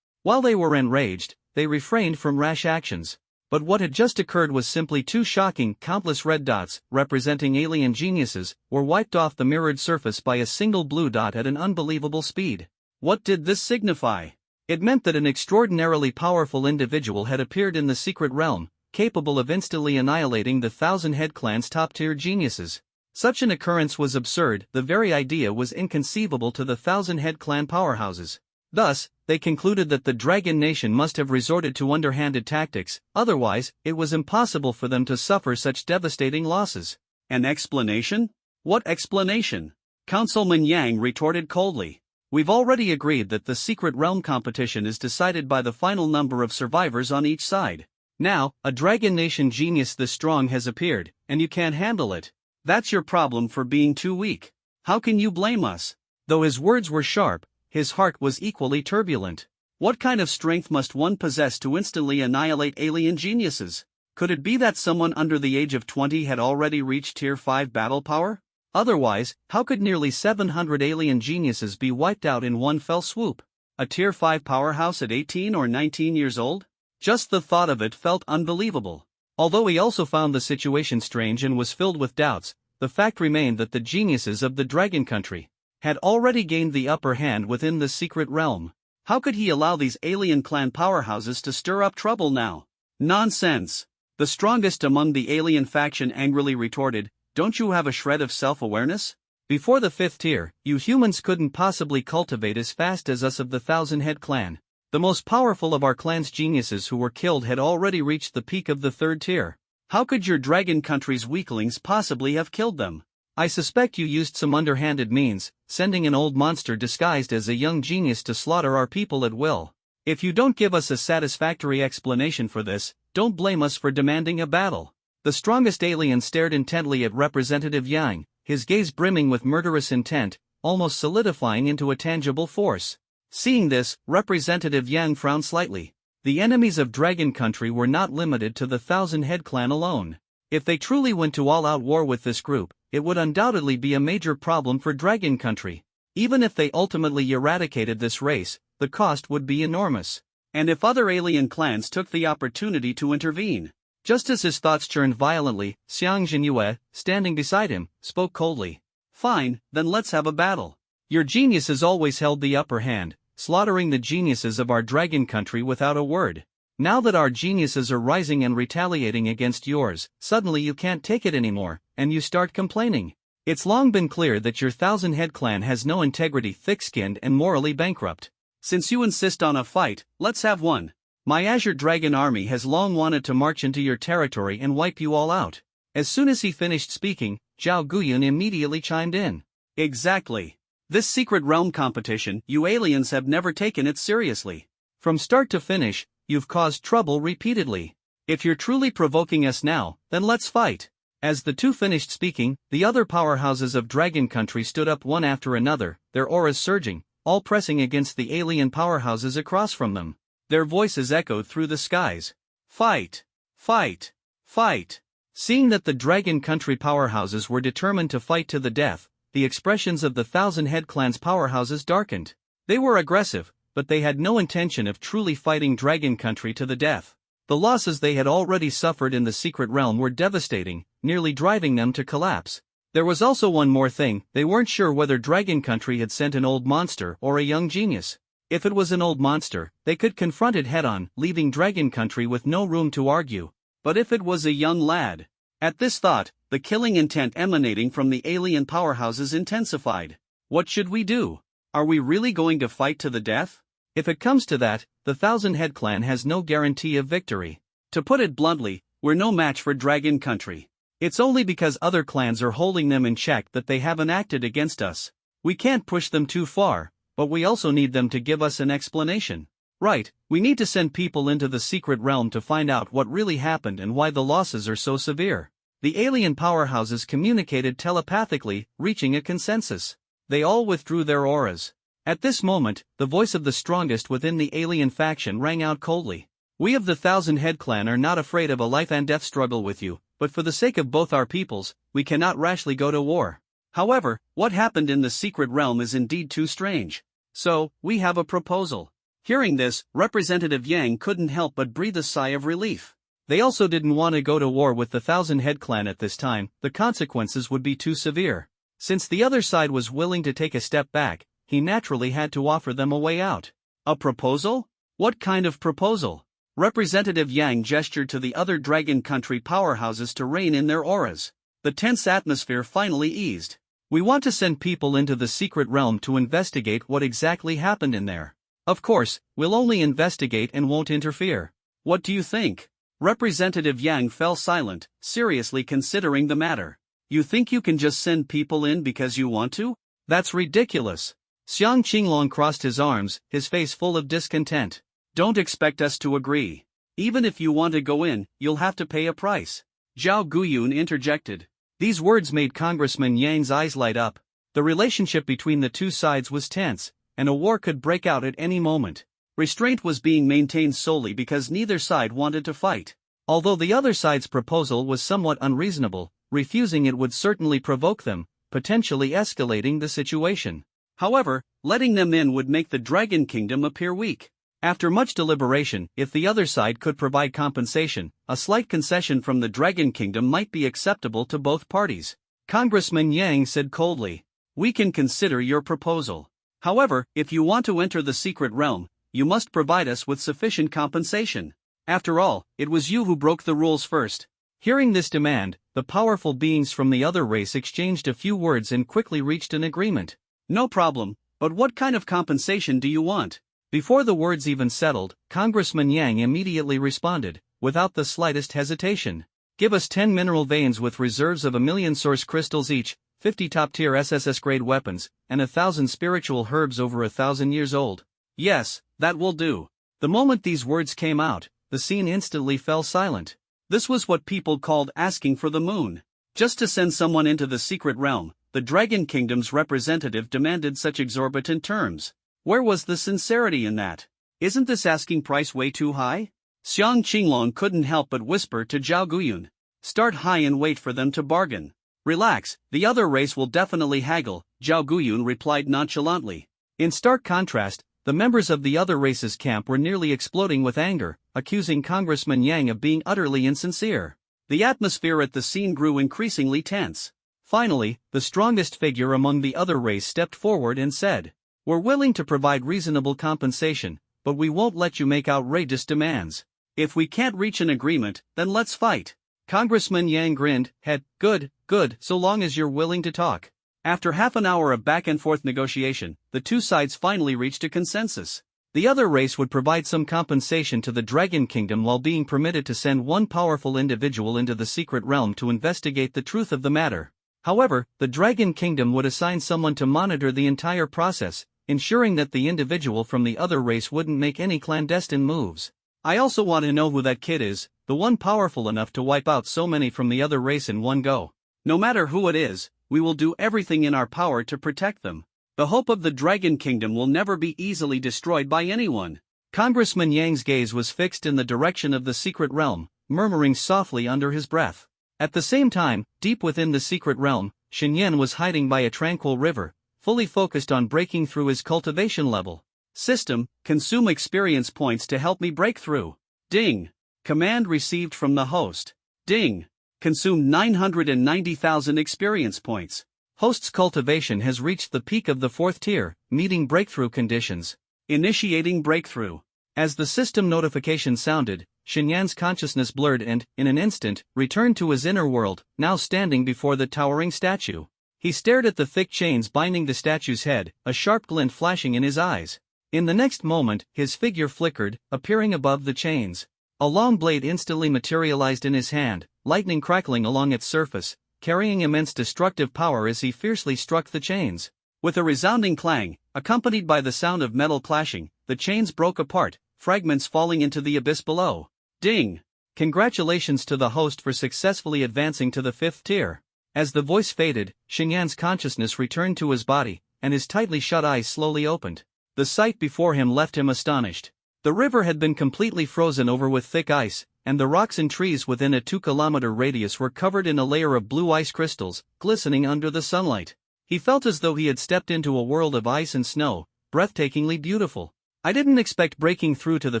While they were enraged, they refrained from rash actions. But what had just occurred was simply too shocking. Countless red dots, representing alien geniuses, were wiped off the mirrored surface by a single blue dot at an unbelievable speed. What did this signify? It meant that an extraordinarily powerful individual had appeared in the secret realm, capable of instantly annihilating the Thousand-Head Clan's top-tier geniuses. Such an occurrence was absurd. The very idea was inconceivable to the Thousand-Head Clan powerhouses. Thus, they concluded that the Dragon Nation must have resorted to underhanded tactics, otherwise, it was impossible for them to suffer such devastating losses. An explanation? What explanation? Councilman Yang retorted coldly. We've already agreed that the secret realm competition is decided by the final number of survivors on each side. Now, a Dragon Nation genius this strong has appeared, and you can't handle it. That's your problem for being too weak. How can you blame us? Though his words were sharp, his heart was equally turbulent. What kind of strength must one possess to instantly annihilate alien geniuses? Could it be that someone under the age of 20 had already reached Tier 5 battle power? Otherwise, how could nearly 700 alien geniuses be wiped out in one fell swoop? A Tier 5 powerhouse at 18 or 19 years old? Just the thought of it felt unbelievable. Although he also found the situation strange and was filled with doubts, the fact remained that the geniuses of the Dragon Country had already gained the upper hand within the secret realm. How could he allow these alien clan powerhouses to stir up trouble now? Nonsense! The strongest among the alien faction angrily retorted, don't you have a shred of self-awareness? Before the 5th tier, you humans couldn't possibly cultivate as fast as us of the Thousand-Head Clan. The most powerful of our clan's geniuses who were killed had already reached the peak of the 3rd tier. How could your Dragon Country's weaklings possibly have killed them? I suspect you used some underhanded means, sending an old monster disguised as a young genius to slaughter our people at will. If you don't give us a satisfactory explanation for this, don't blame us for demanding a battle. The strongest alien stared intently at Representative Yang, his gaze brimming with murderous intent, almost solidifying into a tangible force. Seeing this, Representative Yang frowned slightly. The enemies of Dragon Country were not limited to the Thousand-Head Clan alone. If they truly went to all-out war with this group, it would undoubtedly be a major problem for Dragon Country. Even if they ultimately eradicated this race, the cost would be enormous. And if other alien clans took the opportunity to intervene? Just as his thoughts churned violently, Xiang Jinyue, standing beside him, spoke coldly. Fine, then let's have a battle. Your genius has always held the upper hand, slaughtering the geniuses of our Dragon Country without a word. Now that our geniuses are rising and retaliating against yours, suddenly you can't take it anymore, and you start complaining. It's long been clear that your Thousand-Head Clan has no integrity, thick-skinned and morally bankrupt. Since you insist on a fight, let's have one. My Azure Dragon army has long wanted to march into your territory and wipe you all out. As soon as he finished speaking, Zhao Guyun immediately chimed in. Exactly. This secret realm competition, you aliens have never taken it seriously. From start to finish, you've caused trouble repeatedly. If you're truly provoking us now, then let's fight. As the two finished speaking, the other powerhouses of Dragon Country stood up one after another, their auras surging, all pressing against the alien powerhouses across from them. Their voices echoed through the skies. Fight! Fight! Fight! Seeing that the Dragon Country powerhouses were determined to fight to the death, the expressions of the Thousand-Head Clan's powerhouses darkened. They were aggressive, but they had no intention of truly fighting Dragon Country to the death. The losses they had already suffered in the secret realm were devastating, nearly driving them to collapse. There was also one more thing, they weren't sure whether Dragon Country had sent an old monster or a young genius. If it was an old monster, they could confront it head-on, leaving Dragon Country with no room to argue. But if it was a young lad? At this thought, the killing intent emanating from the alien powerhouses intensified. What should we do? Are we really going to fight to the death? If it comes to that, the Thousand-Head Clan has no guarantee of victory. To put it bluntly, we're no match for Dragon Country. It's only because other clans are holding them in check that they haven't acted against us. We can't push them too far, but we also need them to give us an explanation. Right, we need to send people into the secret realm to find out what really happened and why the losses are so severe. The alien powerhouses communicated telepathically, reaching a consensus. They all withdrew their auras. At this moment, the voice of the strongest within the alien faction rang out coldly. We of the Thousand-Head Clan are not afraid of a life-and-death struggle with you, but for the sake of both our peoples, we cannot rashly go to war. However, what happened in the secret realm is indeed too strange. So, we have a proposal. Hearing this, Representative Yang couldn't help but breathe a sigh of relief. They also didn't want to go to war with the Thousand-Head clan at this time, the consequences would be too severe. Since the other side was willing to take a step back, he naturally had to offer them a way out. A proposal? What kind of proposal? Representative Yang gestured to the other Dragon Country powerhouses to rein in their auras. The tense atmosphere finally eased. We want to send people into the secret realm to investigate what exactly happened in there. Of course, we'll only investigate and won't interfere. What do you think? Representative Yang fell silent, seriously considering the matter. You think you can just send people in because you want to? That's ridiculous. Xiang Qinglong crossed his arms, his face full of discontent. Don't expect us to agree. Even if you want to go in, you'll have to pay a price. Zhao Guyun interjected. These words made Congressman Yang's eyes light up. The relationship between the two sides was tense, and a war could break out at any moment. Restraint was being maintained solely because neither side wanted to fight. Although the other side's proposal was somewhat unreasonable, refusing it would certainly provoke them, potentially escalating the situation. However, letting them in would make the Dragon Kingdom appear weak. After much deliberation, if the other side could provide compensation, a slight concession from the Dragon Kingdom might be acceptable to both parties. Congressman Yang said coldly, "We can consider your proposal. However, if you want to enter the secret realm, you must provide us with sufficient compensation. After all, it was you who broke the rules first." Hearing this demand, the powerful beings from the other race exchanged a few words and quickly reached an agreement. No problem, but what kind of compensation do you want? Before the words even settled, Congressman Yang immediately responded, without the slightest hesitation. Give us 10 mineral veins with reserves of 1,000,000 source crystals each, 50 top-tier SSS-grade weapons, and 1,000 spiritual herbs over 1,000 years old. Yes, that will do. The moment these words came out, the scene instantly fell silent. This was what people called asking for the moon. Just to send someone into the secret realm, the Dragon Kingdom's representative demanded such exorbitant terms. Where was the sincerity in that? Isn't this asking price way too high? Xiang Qinglong couldn't help but whisper to Zhao Guyun. Start high and wait for them to bargain. Relax, the other race will definitely haggle, Zhao Guyun replied nonchalantly. In stark contrast, the members of the other race's camp were nearly exploding with anger, accusing Congressman Yang of being utterly insincere. The atmosphere at the scene grew increasingly tense. Finally, the strongest figure among the other race stepped forward and said, "We're willing to provide reasonable compensation, but we won't let you make outrageous demands. If we can't reach an agreement, then let's fight." Congressman Yang grinned, good, so long as you're willing to talk. After half an hour of back-and-forth negotiation, the two sides finally reached a consensus. The other race would provide some compensation to the Dragon Kingdom while being permitted to send one powerful individual into the secret realm to investigate the truth of the matter. However, the Dragon Kingdom would assign someone to monitor the entire process, ensuring that the individual from the other race wouldn't make any clandestine moves. I also want to know who that kid is, the one powerful enough to wipe out so many from the other race in one go. No matter who it is, we will do everything in our power to protect them. The hope of the Dragon Kingdom will never be easily destroyed by anyone. Congressman Yang's gaze was fixed in the direction of the secret realm, murmuring softly under his breath. At the same time, deep within the secret realm, Shen was hiding by a tranquil river, fully focused on breaking through his cultivation level. System, consume experience points to help me break through. Ding. Command received from the host. Ding. Consume 990,000 experience points. Host's cultivation has reached the peak of the 4th tier, meeting breakthrough conditions. Initiating breakthrough. As the system notification sounded, Shenyan's consciousness blurred and, in an instant, returned to his inner world, now standing before the towering statue. He stared at the thick chains binding the statue's head, a sharp glint flashing in his eyes. In the next moment, his figure flickered, appearing above the chains. A long blade instantly materialized in his hand, lightning crackling along its surface, carrying immense destructive power as he fiercely struck the chains. With a resounding clang, accompanied by the sound of metal clashing, the chains broke apart, fragments falling into the abyss below. Ding! Congratulations to the host for successfully advancing to the 5th tier. As the voice faded, Shenyan's consciousness returned to his body, and his tightly shut eyes slowly opened. The sight before him left him astonished. The river had been completely frozen over with thick ice, and the rocks and trees within a 2-kilometer radius were covered in a layer of blue ice crystals, glistening under the sunlight. He felt as though he had stepped into a world of ice and snow, breathtakingly beautiful. I didn't expect breaking through to the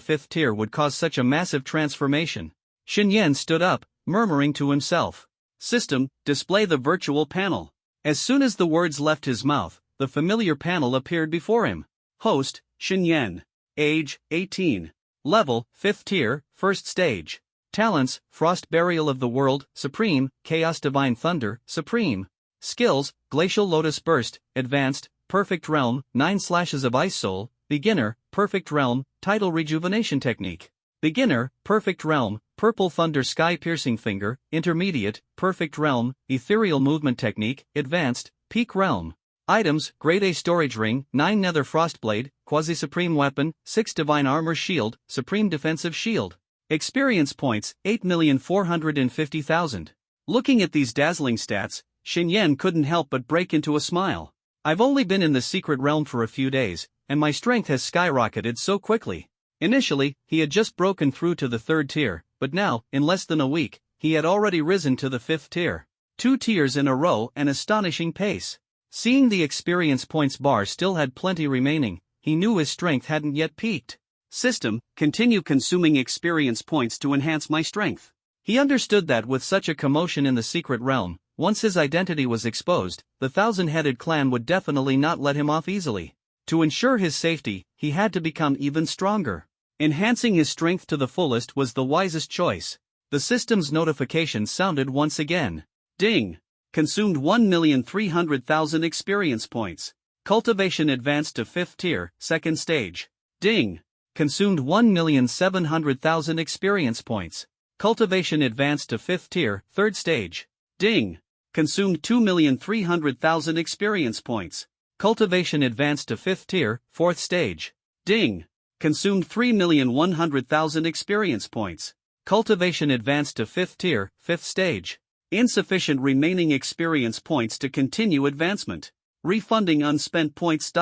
5th tier would cause such a massive transformation. Xin Yan stood up, murmuring to himself. System, display the virtual panel. As soon as the words left his mouth, the familiar panel appeared before him. Host, Xin Yan. Age, 18. Level, 5th tier, 1st stage. Talents, Frost Burial of the World, Supreme, Chaos Divine Thunder, Supreme. Skills, Glacial Lotus Burst, Advanced, Perfect Realm, 9 Slashes of Ice Soul, Beginner, Perfect Realm, Tidal Rejuvenation Technique. Beginner, Perfect Realm, Purple Thunder Sky Piercing Finger, Intermediate, Perfect Realm, Ethereal Movement Technique, Advanced, Peak Realm. Items, Grade A Storage Ring, 9 Nether Frostblade, Quasi-Supreme Weapon, 6 Divine Armor Shield, Supreme Defensive Shield. Experience points, 8,450,000. Looking at these dazzling stats, Xin Yan couldn't help but break into a smile. I've only been in the secret realm for a few days, and my strength has skyrocketed so quickly. Initially, he had just broken through to the 3rd tier, but now, in less than a week, he had already risen to the 5th tier. 2 tiers in a row, an astonishing pace. Seeing the experience points bar still had plenty remaining, he knew his strength hadn't yet peaked. System, continue consuming experience points to enhance my strength. He understood that with such a commotion in the secret realm, once his identity was exposed, the thousand-headed clan would definitely not let him off easily. To ensure his safety, he had to become even stronger. Enhancing his strength to the fullest was the wisest choice. The system's notification sounded once again. Ding! Consumed 1,300,000 experience points. Cultivation advanced to 5th tier, 2nd stage. Ding! Consumed 1,700,000 experience points. Cultivation advanced to 5th tier, 3rd stage. Ding! Consumed 2,300,000 experience points. Cultivation advanced to 5th tier, 4th stage. Ding! Consumed 3,100,000 experience points. Cultivation advanced to 5th tier, 5th stage. Insufficient remaining experience points to continue advancement. Refunding unspent points.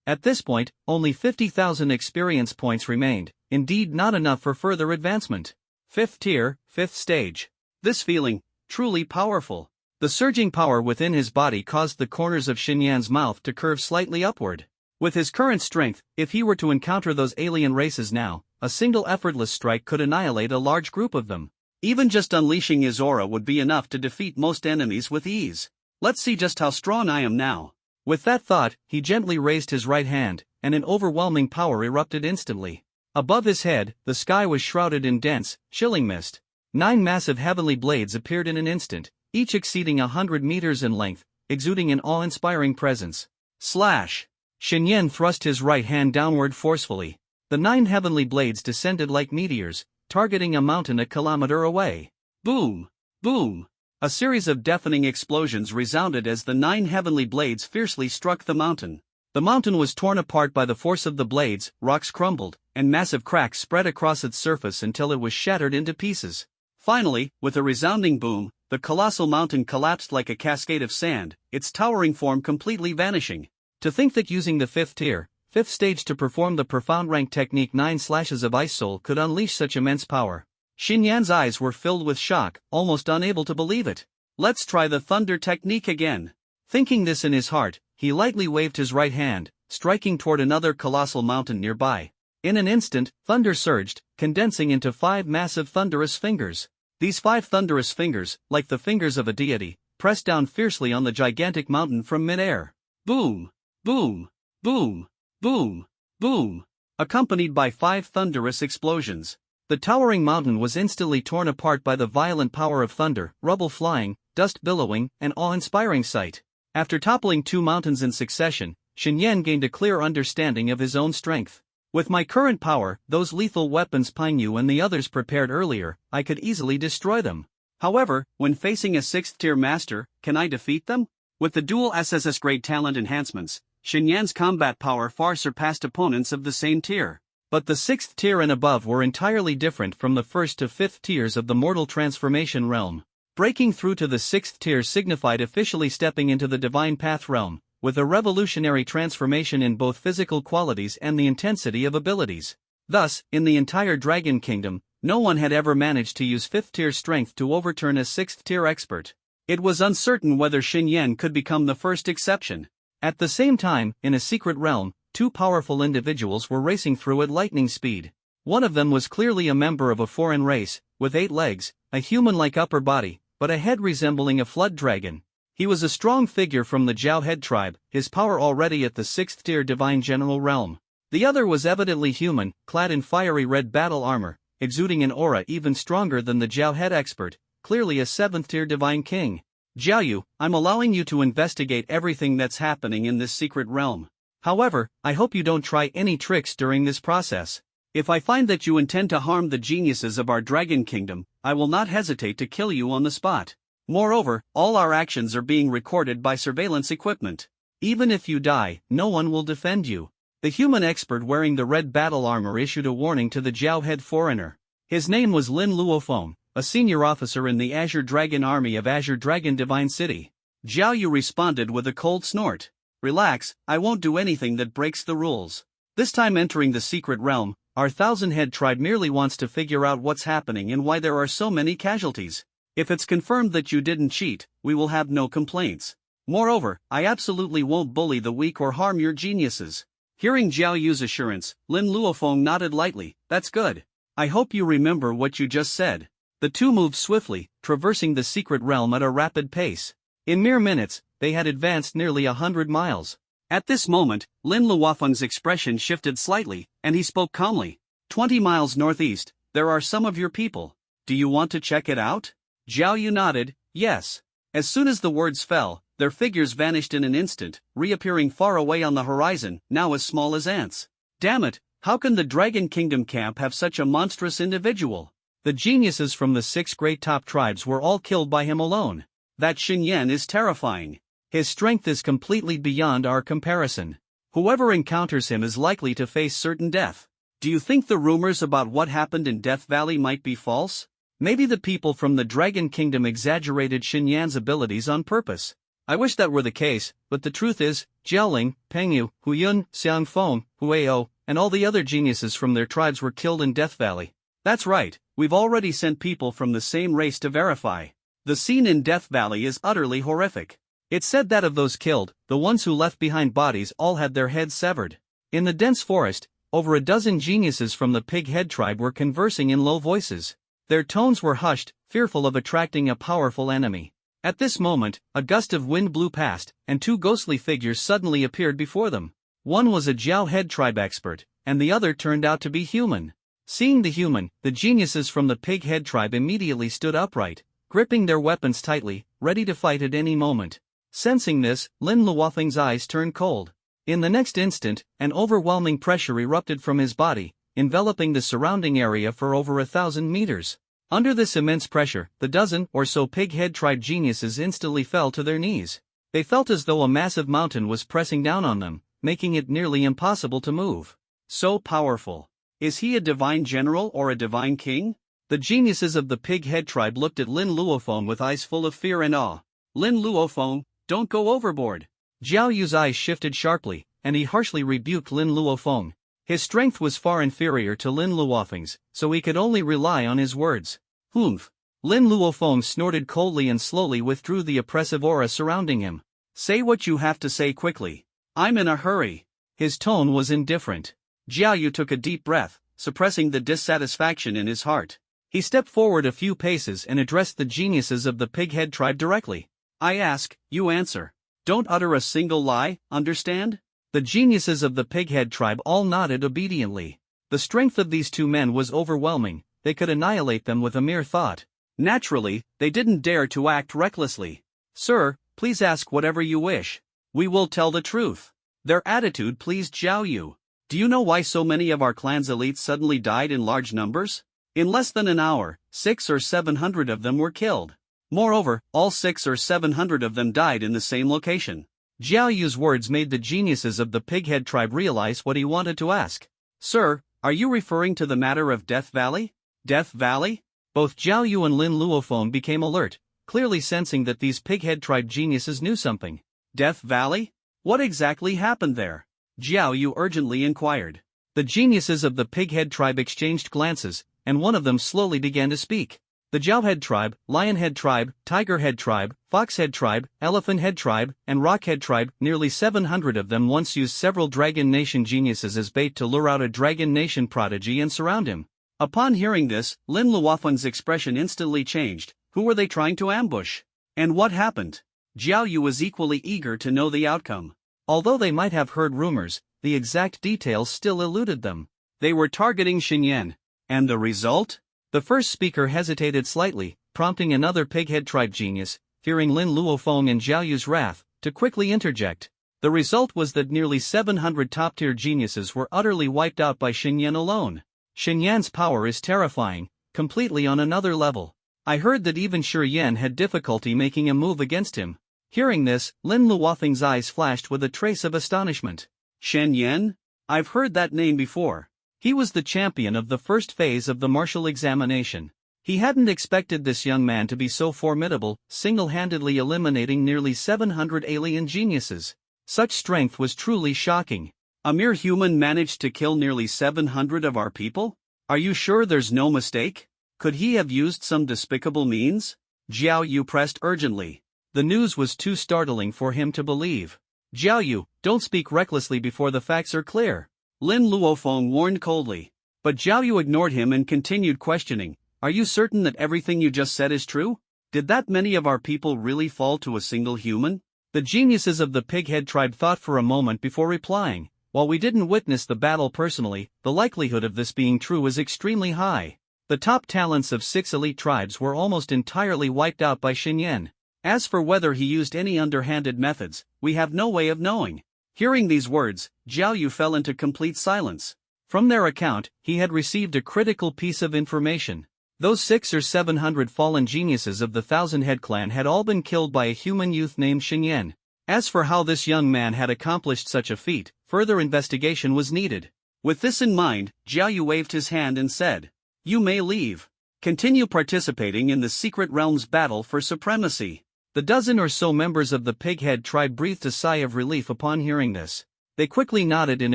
At this point, only 50,000 experience points remained, indeed not enough for further advancement. 5th tier, 5th stage. This feeling, truly powerful. The surging power within his body caused the corners of Xin Yan's mouth to curve slightly upward. With his current strength, if he were to encounter those alien races now, a single effortless strike could annihilate a large group of them. Even just unleashing his aura would be enough to defeat most enemies with ease. Let's see just how strong I am now. With that thought, he gently raised his right hand, and an overwhelming power erupted instantly. Above his head, the sky was shrouded in dense, chilling mist. 9 massive heavenly blades appeared in an instant, each exceeding 100 meters in length, exuding an awe-inspiring presence. Slash! Xin Yan thrust his right hand downward forcefully. The 9 heavenly blades descended like meteors, targeting a mountain a kilometer away. Boom! Boom! A series of deafening explosions resounded as the 9 heavenly blades fiercely struck the mountain. The mountain was torn apart by the force of the blades, rocks crumbled, and massive cracks spread across its surface until it was shattered into pieces. Finally, with a resounding boom, the colossal mountain collapsed like a cascade of sand, its towering form completely vanishing. To think that using the 5th tier, 5th stage to perform the profound rank technique 9 Slashes of Ice Soul could unleash such immense power. Xin Yan's eyes were filled with shock, almost unable to believe it. Let's try the thunder technique again. Thinking this in his heart, he lightly waved his right hand, striking toward another colossal mountain nearby. In an instant, thunder surged, condensing into 5 massive thunderous fingers. These 5 thunderous fingers, like the fingers of a deity, pressed down fiercely on the gigantic mountain from mid-air. Boom! Boom! Boom! Boom! Boom! Accompanied by 5 thunderous explosions. The towering mountain was instantly torn apart by the violent power of thunder, rubble flying, dust billowing, an awe-inspiring sight. After toppling 2 mountains in succession, Xin Yan gained a clear understanding of his own strength. With my current power, those lethal weapons Ping Yu and the others prepared earlier, I could easily destroy them. However, when facing a 6th tier master, can I defeat them? With the dual SSS grade talent enhancements, Xin Yan's combat power far surpassed opponents of the same tier. But the 6th tier and above were entirely different from the 1st to 5th tiers of the mortal transformation realm. Breaking through to the 6th tier signified officially stepping into the divine path realm, with a revolutionary transformation in both physical qualities and the intensity of abilities. Thus, in the entire Dragon Kingdom, no one had ever managed to use 5th tier strength to overturn a 6th tier expert. It was uncertain whether Xin Yan could become the first exception. At the same time, in a secret realm, 2 powerful individuals were racing through at lightning speed. One of them was clearly a member of a foreign race, with 8 legs, a human-like upper body, but a head resembling a flood dragon. He was a strong figure from the Jiao head tribe, his power already at the 6th tier divine general realm. The other was evidently human, clad in fiery red battle armor, exuding an aura even stronger than the Jiao head expert, clearly a 7th tier divine king. Jiaoyu, I'm allowing you to investigate everything that's happening in this secret realm. However, I hope you don't try any tricks during this process. If I find that you intend to harm the geniuses of our dragon kingdom, I will not hesitate to kill you on the spot. Moreover, all our actions are being recorded by surveillance equipment. Even if you die, no one will defend you. The human expert wearing the red battle armor issued a warning to the Jiao head foreigner. His name was Lin Luofeng, a senior officer in the Azure Dragon Army of Azure Dragon Divine City. Jiao Yu responded with a cold snort. Relax, I won't do anything that breaks the rules. This time entering the secret realm, our thousand-head tribe merely wants to figure out what's happening and why there are so many casualties. If it's confirmed that you didn't cheat, we will have no complaints. Moreover, I absolutely won't bully the weak or harm your geniuses. Hearing Jiao Yu's assurance, Lin Luofeng nodded lightly. That's good. I hope you remember what you just said. The two moved swiftly, traversing the secret realm at a rapid pace. In mere minutes, they had advanced nearly 100 miles. At this moment, Lin Luofeng's expression shifted slightly, and he spoke calmly. 20 miles northeast, there are some of your people. Do you want to check it out? Jiao Yu nodded, yes. As soon as the words fell, their figures vanished in an instant, reappearing far away on the horizon, now as small as ants. Damn it, how can the Dragon Kingdom camp have such a monstrous individual? The geniuses from the 6 great top tribes were all killed by him alone. That Xinyan is terrifying. His strength is completely beyond our comparison. Whoever encounters him is likely to face certain death. Do you think the rumors about what happened in Death Valley might be false? Maybe the people from the Dragon Kingdom exaggerated Xinyan's abilities on purpose. I wish that were the case, but the truth is, Jiaoling, Pengyu, Huyun, Xiangfeng, Huao, and all the other geniuses from their tribes were killed in Death Valley. That's right, we've already sent people from the same race to verify. The scene in Death Valley is utterly horrific. It's said that of those killed, the ones who left behind bodies all had their heads severed. In the dense forest, over a dozen geniuses from the Pig Head tribe were conversing in low voices. Their tones were hushed, fearful of attracting a powerful enemy. At this moment, a gust of wind blew past, and 2 ghostly figures suddenly appeared before them. One was a Jiao head tribe expert, and the other turned out to be human. Seeing the human, the geniuses from the Pig Head tribe immediately stood upright, gripping their weapons tightly, ready to fight at any moment. Sensing this, Lin Luofeng's eyes turned cold. In the next instant, an overwhelming pressure erupted from his body, enveloping the surrounding area for over 1,000 meters. Under this immense pressure, the dozen or so Pig Head tribe geniuses instantly fell to their knees. They felt as though a massive mountain was pressing down on them, making it nearly impossible to move. So powerful. Is he a divine general or a divine king? The geniuses of the Pig Head tribe looked at Lin Luofeng with eyes full of fear and awe. Lin Luofeng, don't go overboard. Jiao Yu's eyes shifted sharply, and he harshly rebuked Lin Luofeng. His strength was far inferior to Lin Luofeng's, so he could only rely on his words. Humph. Lin Luofeng snorted coldly and slowly withdrew the oppressive aura surrounding him. Say what you have to say quickly. I'm in a hurry. His tone was indifferent. Jiao Yu took a deep breath, suppressing the dissatisfaction in his heart. He stepped forward a few paces and addressed the geniuses of the Pig Head tribe directly. I ask, you answer. Don't utter a single lie, understand? The geniuses of the Pig Head tribe all nodded obediently. The strength of these 2 men was overwhelming, they could annihilate them with a mere thought. Naturally, they didn't dare to act recklessly. Sir, please ask whatever you wish. We will tell the truth. Their attitude pleased Jiao Yu. Do you know why so many of our clan's elites suddenly died in large numbers? In less than an hour, 600 or 700 of them were killed. Moreover, all 600 or 700 of them died in the same location. Jiao Yu's words made the geniuses of the Pig Head tribe realize what he wanted to ask. Sir, are you referring to the matter of Death Valley? Death Valley? Both Jiao Yu and Lin Luofeng became alert, clearly sensing that these Pig Head tribe geniuses knew something. Death Valley? What exactly happened there? Jiao Yu urgently inquired. The geniuses of the Pig Head tribe exchanged glances, and one of them slowly began to speak. The Jowhead tribe, Lionhead tribe, Tigerhead tribe, Foxhead tribe, Elephant tribe, and Rockhead tribe, nearly 700 of them once used several Dragon Nation geniuses as bait to lure out a Dragon Nation prodigy and surround him. Upon hearing this, Lin Luofan's expression instantly changed. Who were they trying to ambush? And what happened? Jiao Yu was equally eager to know the outcome. Although they might have heard rumors, the exact details still eluded them. They were targeting Xinyan. And the result? The first speaker hesitated slightly, prompting another Pighead tribe genius, fearing Lin Luofeng and Jiao Yu's wrath, to quickly interject. The result was that nearly 700 top-tier geniuses were utterly wiped out by Xinyan alone. Xinyan's power is terrifying, completely on another level. I heard that even Shi Yan had difficulty making a move against him. Hearing this, Lin Luofeng's eyes flashed with a trace of astonishment. Shen Yan? I've heard that name before. He was the champion of the first phase of the martial examination. He hadn't expected this young man to be so formidable, single-handedly eliminating nearly 700 alien geniuses. Such strength was truly shocking. A mere human managed to kill nearly 700 of our people? Are you sure there's no mistake? Could he have used some despicable means? Jiao Yu pressed urgently. The news was too startling for him to believe. Jiao Yu, don't speak recklessly before the facts are clear. Lin Luofeng warned coldly. But Jiao Yu ignored him and continued questioning. Are you certain that everything you just said is true? Did that many of our people really fall to a single human? The geniuses of the Pighead tribe thought for a moment before replying. While we didn't witness the battle personally, the likelihood of this being true is extremely high. The top talents of 6 elite tribes were almost entirely wiped out by Xinyan. As for whether he used any underhanded methods, we have no way of knowing. Hearing these words, Jiao Yu fell into complete silence. From their account, he had received a critical piece of information. Those 600 or 700 fallen geniuses of the Thousand-Head clan had all been killed by a human youth named Xinyan. As for how this young man had accomplished such a feat, further investigation was needed. With this in mind, Jiao Yu waved his hand and said, "You may leave. Continue participating in the Secret Realm's battle for supremacy." The dozen or so members of the Pighead tribe breathed a sigh of relief upon hearing this. They quickly nodded in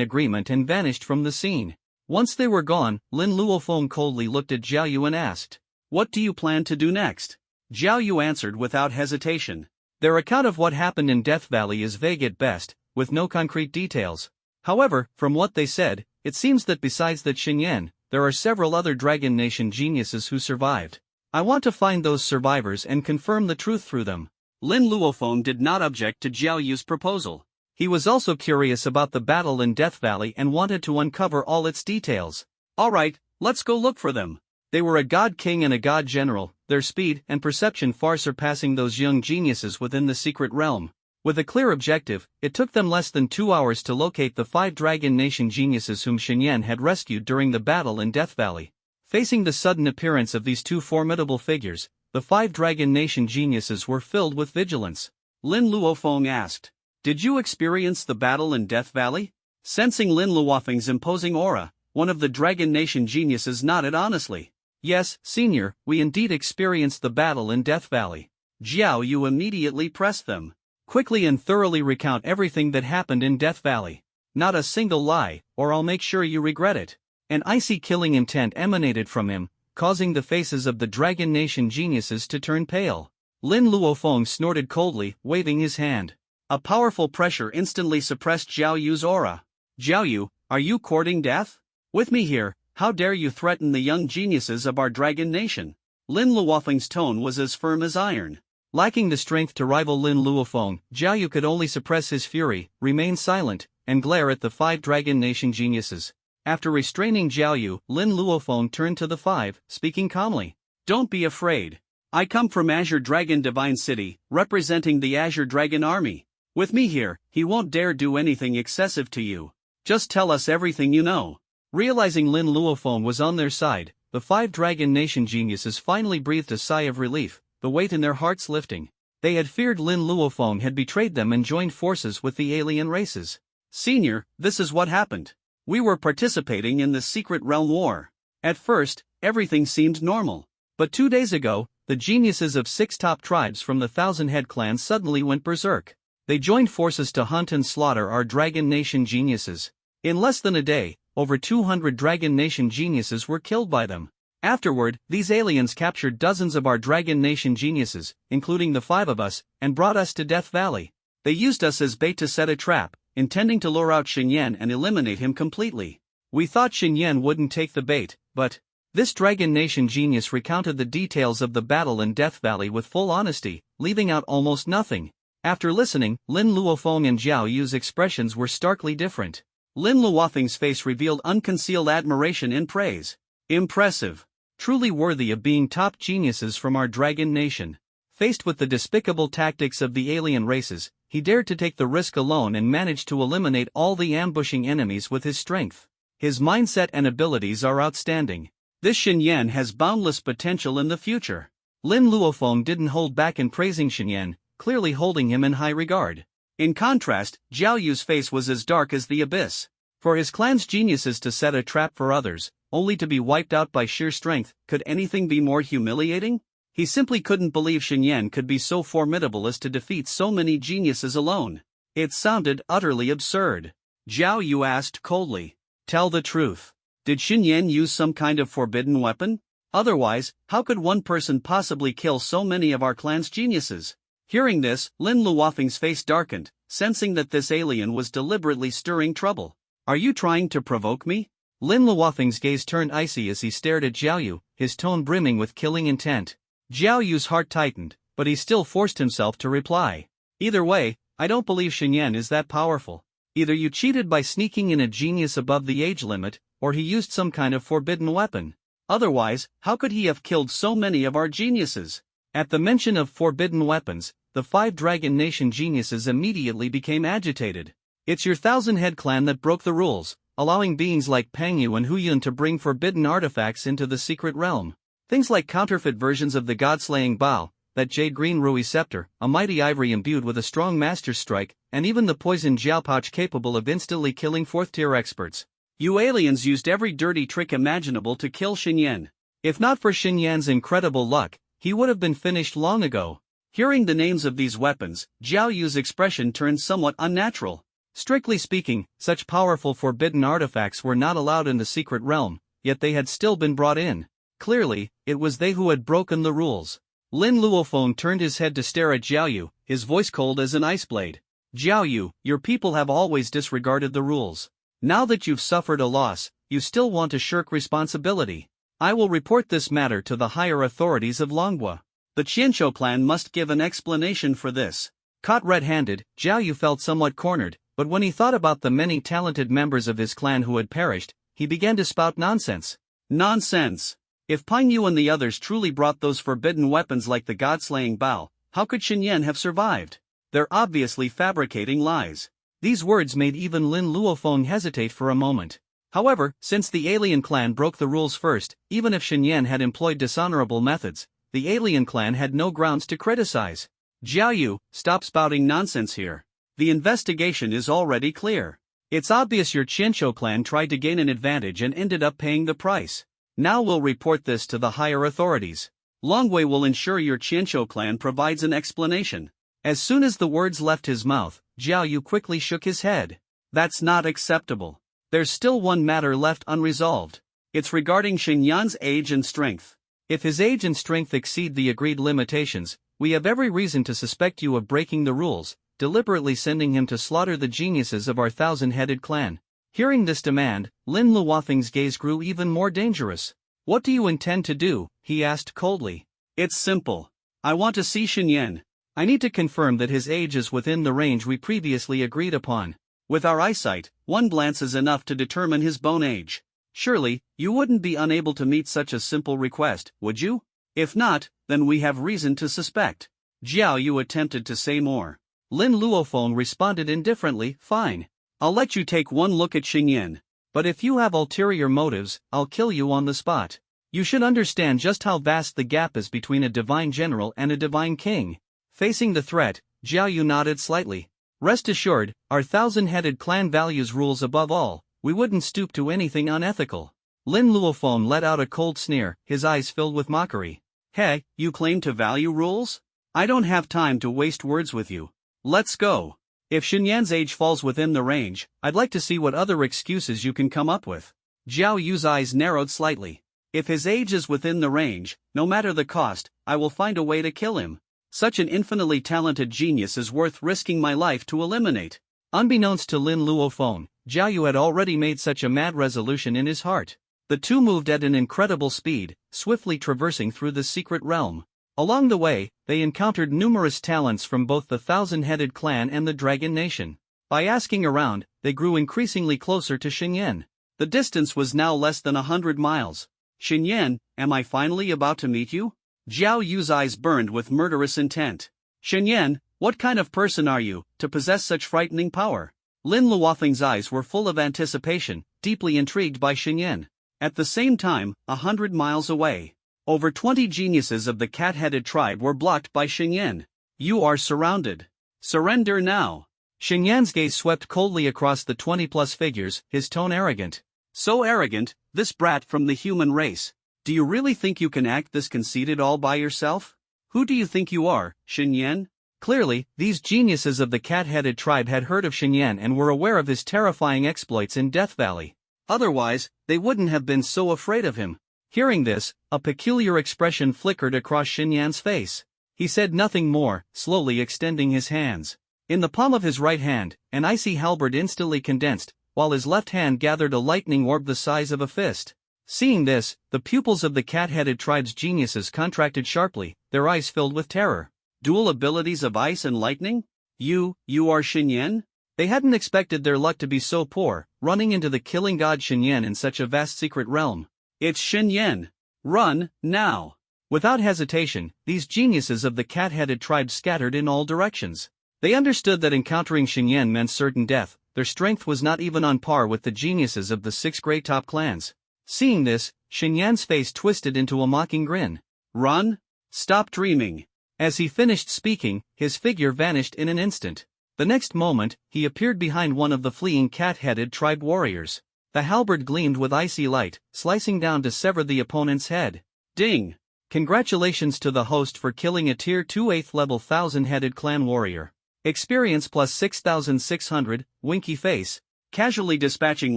agreement and vanished from the scene. Once they were gone, Lin Luofeng coldly looked at Jiao Yu and asked, "What do you plan to do next?" Jiao Yu answered without hesitation. Their account of what happened in Death Valley is vague at best, with no concrete details. However, from what they said, it seems that besides that Xinyan, there are several other Dragon Nation geniuses who survived. I want to find those survivors and confirm the truth through them. Lin Luofeng did not object to Jiao Yu's proposal. He was also curious about the battle in Death Valley and wanted to uncover all its details. Alright, let's go look for them. They were a god king and a god general, their speed and perception far surpassing those young geniuses within the secret realm. With a clear objective, it took them less than 2 hours to locate the 5 Dragon Nation geniuses whom Xinyan had rescued during the battle in Death Valley. Facing the sudden appearance of these two formidable figures, the 5 Dragon Nation geniuses were filled with vigilance. Lin Luofeng asked, "Did you experience the battle in Death Valley?" Sensing Lin Luofeng's imposing aura, one of the Dragon Nation geniuses nodded honestly. "Yes, senior, we indeed experienced the battle in Death Valley." Jiao Yu immediately pressed them. "Quickly and thoroughly recount everything that happened in Death Valley. Not a single lie, or I'll make sure you regret it." An icy killing intent emanated from him, causing the faces of the Dragon Nation geniuses to turn pale. Lin Luofeng snorted coldly, waving his hand. A powerful pressure instantly suppressed Jiao Yu's aura. "Jiao Yu, are you courting death? With me here, how dare you threaten the young geniuses of our Dragon Nation?" Lin Luofeng's tone was as firm as iron. Lacking the strength to rival Lin Luofeng, Jiao Yu could only suppress his fury, remain silent, and glare at the 5 Dragon Nation geniuses. After restraining Jiao Yu, Lin Luofeng turned to the 5, speaking calmly. "Don't be afraid. I come from Azure Dragon Divine City, representing the Azure Dragon Army. With me here, he won't dare do anything excessive to you. Just tell us everything you know." Realizing Lin Luofeng was on their side, the 5 Dragon Nation geniuses finally breathed a sigh of relief, the weight in their hearts lifting. They had feared Lin Luofeng had betrayed them and joined forces with the alien races. "Senior, this is what happened. We were participating in the Secret Realm War. At first, everything seemed normal. But 2 days ago, the geniuses of 6 top tribes from the Thousand-Head clan suddenly went berserk. They joined forces to hunt and slaughter our Dragon Nation geniuses. In less than a day, over 200 Dragon Nation geniuses were killed by them. Afterward, these aliens captured dozens of our Dragon Nation geniuses, including the 5 of us, and brought us to Death Valley. They used us as bait to set a trap, intending to lure out Xinyan and eliminate him completely. We thought Xinyan wouldn't take the bait, but this Dragon Nation genius recounted the details of the battle in Death Valley with full honesty, leaving out almost nothing. After listening, Lin Luofeng and Zhao Yu's expressions were starkly different. Lin Luofeng's face revealed unconcealed admiration and praise. Impressive. Truly worthy of being top geniuses from our Dragon Nation. Faced with the despicable tactics of the alien races, he dared to take the risk alone and managed to eliminate all the ambushing enemies with his strength. His mindset and abilities are outstanding. This Xinyan has boundless potential in the future. Lin Luofeng didn't hold back in praising Xinyan, clearly holding him in high regard. In contrast, Zhao Yu's face was as dark as the abyss. For his clan's geniuses to set a trap for others, only to be wiped out by sheer strength, could anything be more humiliating? He simply couldn't believe Xinyan could be so formidable as to defeat so many geniuses alone. It sounded utterly absurd. Zhao Yu asked coldly. Tell the truth. Did Xinyan use some kind of forbidden weapon? Otherwise, how could one person possibly kill so many of our clan's geniuses? Hearing this, Lin Luofeng's face darkened, sensing that this alien was deliberately stirring trouble. Are you trying to provoke me? Lin Luofeng's gaze turned icy as he stared at Zhao Yu, his tone brimming with killing intent. Zhao Yu's heart tightened, but he still forced himself to reply. Either way, I don't believe Xinyan is that powerful. Either you cheated by sneaking in a genius above the age limit, or he used some kind of forbidden weapon. Otherwise, how could he have killed so many of our geniuses? At the mention of forbidden weapons, the 5 Dragon Nation geniuses immediately became agitated. It's your thousand-head clan that broke the rules, allowing beings like Pangyu and Huyun to bring forbidden artifacts into the secret realm. Things like counterfeit versions of the god-slaying Bao, that jade green Rui scepter, a mighty ivory imbued with a strong master strike, and even the poisoned Jiao pouch capable of instantly killing 4th-tier experts. You aliens used every dirty trick imaginable to kill Xinyan. If not for Xinyan's incredible luck, he would have been finished long ago. Hearing the names of these weapons, Zhao Yu's expression turned somewhat unnatural. Strictly speaking, such powerful forbidden artifacts were not allowed in the secret realm, yet they had still been brought in. Clearly, it was they who had broken the rules. Lin Luofeng turned his head to stare at Zhao Yu, his voice cold as an ice blade. Zhao Yu, your people have always disregarded the rules. Now that you've suffered a loss, you still want to shirk responsibility. I will report this matter to the higher authorities of Longhua. The Qianqiu clan must give an explanation for this. Caught red-handed, Zhao Yu felt somewhat cornered, but when he thought about the many talented members of his clan who had perished, he began to spout nonsense. Nonsense! If Pang Yu and the others truly brought those forbidden weapons like the god-slaying Bao, how could Xinyan have survived? They're obviously fabricating lies. These words made even Lin Luofeng hesitate for a moment. However, since the alien clan broke the rules first, even if Xinyan had employed dishonorable methods, the alien clan had no grounds to criticize. Zhao Yu, stop spouting nonsense here. The investigation is already clear. It's obvious your Qianqiu clan tried to gain an advantage and ended up paying the price. Now we'll report this to the higher authorities. Longwei will ensure your Qianqiu clan provides an explanation. As soon as the words left his mouth, Zhao Yu quickly shook his head. That's not acceptable. There's still one matter left unresolved. It's regarding Xinyan's age and strength. If his age and strength exceed the agreed limitations, we have every reason to suspect you of breaking the rules, deliberately sending him to slaughter the geniuses of our thousand-headed clan. Hearing this demand, Lin Luofeng's gaze grew even more dangerous. What do you intend to do? He asked coldly. It's simple. I want to see Xinyan. I need to confirm that his age is within the range we previously agreed upon. With our eyesight, one glance is enough to determine his bone age. Surely, you wouldn't be unable to meet such a simple request, would you? If not, then we have reason to suspect. Zhao Yu attempted to say more. Lin Luofeng responded indifferently, fine. I'll let you take one look at Xinyan. But if you have ulterior motives, I'll kill you on the spot. You should understand just how vast the gap is between a divine general and a divine king. Facing the threat, Zhao Yu nodded slightly. Rest assured, our thousand-headed clan values rules above all. We wouldn't stoop to anything unethical. Lin Luofeng let out a cold sneer, his eyes filled with mockery. Hey, you claim to value rules? I don't have time to waste words with you. Let's go. If Xinyan's age falls within the range, I'd like to see what other excuses you can come up with. Zhao Yu's eyes narrowed slightly. If his age is within the range, no matter the cost, I will find a way to kill him. Such an infinitely talented genius is worth risking my life to eliminate. Unbeknownst to Lin Luofeng, Jiao Yu had already made such a mad resolution in his heart. The two moved at an incredible speed, swiftly traversing through the secret realm. Along the way, they encountered numerous talents from both the Thousand-Headed Clan and the Dragon Nation. By asking around, they grew increasingly closer to Xinyan. The distance was now less than 100 miles. Xinyan, am I finally about to meet you? Jiao Yu's eyes burned with murderous intent. Xinyan, what kind of person are you, to possess such frightening power? Lin Luofeng's eyes were full of anticipation, deeply intrigued by Xinyan. At the same time, 100 miles away, over 20 geniuses of the cat-headed tribe were blocked by Xinyan. You are surrounded. Surrender now. Xinyan's gaze swept coldly across the 20-plus figures, his tone arrogant. So arrogant, this brat from the human race. Do you really think you can act this conceited all by yourself? Who do you think you are, Xinyan? Clearly, these geniuses of the cat-headed tribe had heard of Xinyan and were aware of his terrifying exploits in Death Valley. Otherwise, they wouldn't have been so afraid of him. Hearing this, a peculiar expression flickered across Xinyan's face. He said nothing more, slowly extending his hands. In the palm of his right hand, an icy halberd instantly condensed, while his left hand gathered a lightning orb the size of a fist. Seeing this, the pupils of the cat-headed tribe's geniuses contracted sharply, their eyes filled with terror. Dual abilities of ice and lightning? You are Xinyan? They hadn't expected their luck to be so poor, running into the killing god Xinyan in such a vast secret realm. It's Xinyan. Run, now. Without hesitation, these geniuses of the cat-headed tribe scattered in all directions. They understood that encountering Xinyan meant certain death. Their strength was not even on par with the geniuses of the 6 great top clans. Seeing this, Xinyan's face twisted into a mocking grin. Run? Stop dreaming. As he finished speaking, his figure vanished in an instant. The next moment, he appeared behind one of the fleeing cat-headed tribe warriors. The halberd gleamed with icy light, slicing down to sever the opponent's head. Ding! Congratulations to the host for killing a Tier 2 8th level Thousand-Headed Clan warrior. Experience plus 6,600, winky face. Casually dispatching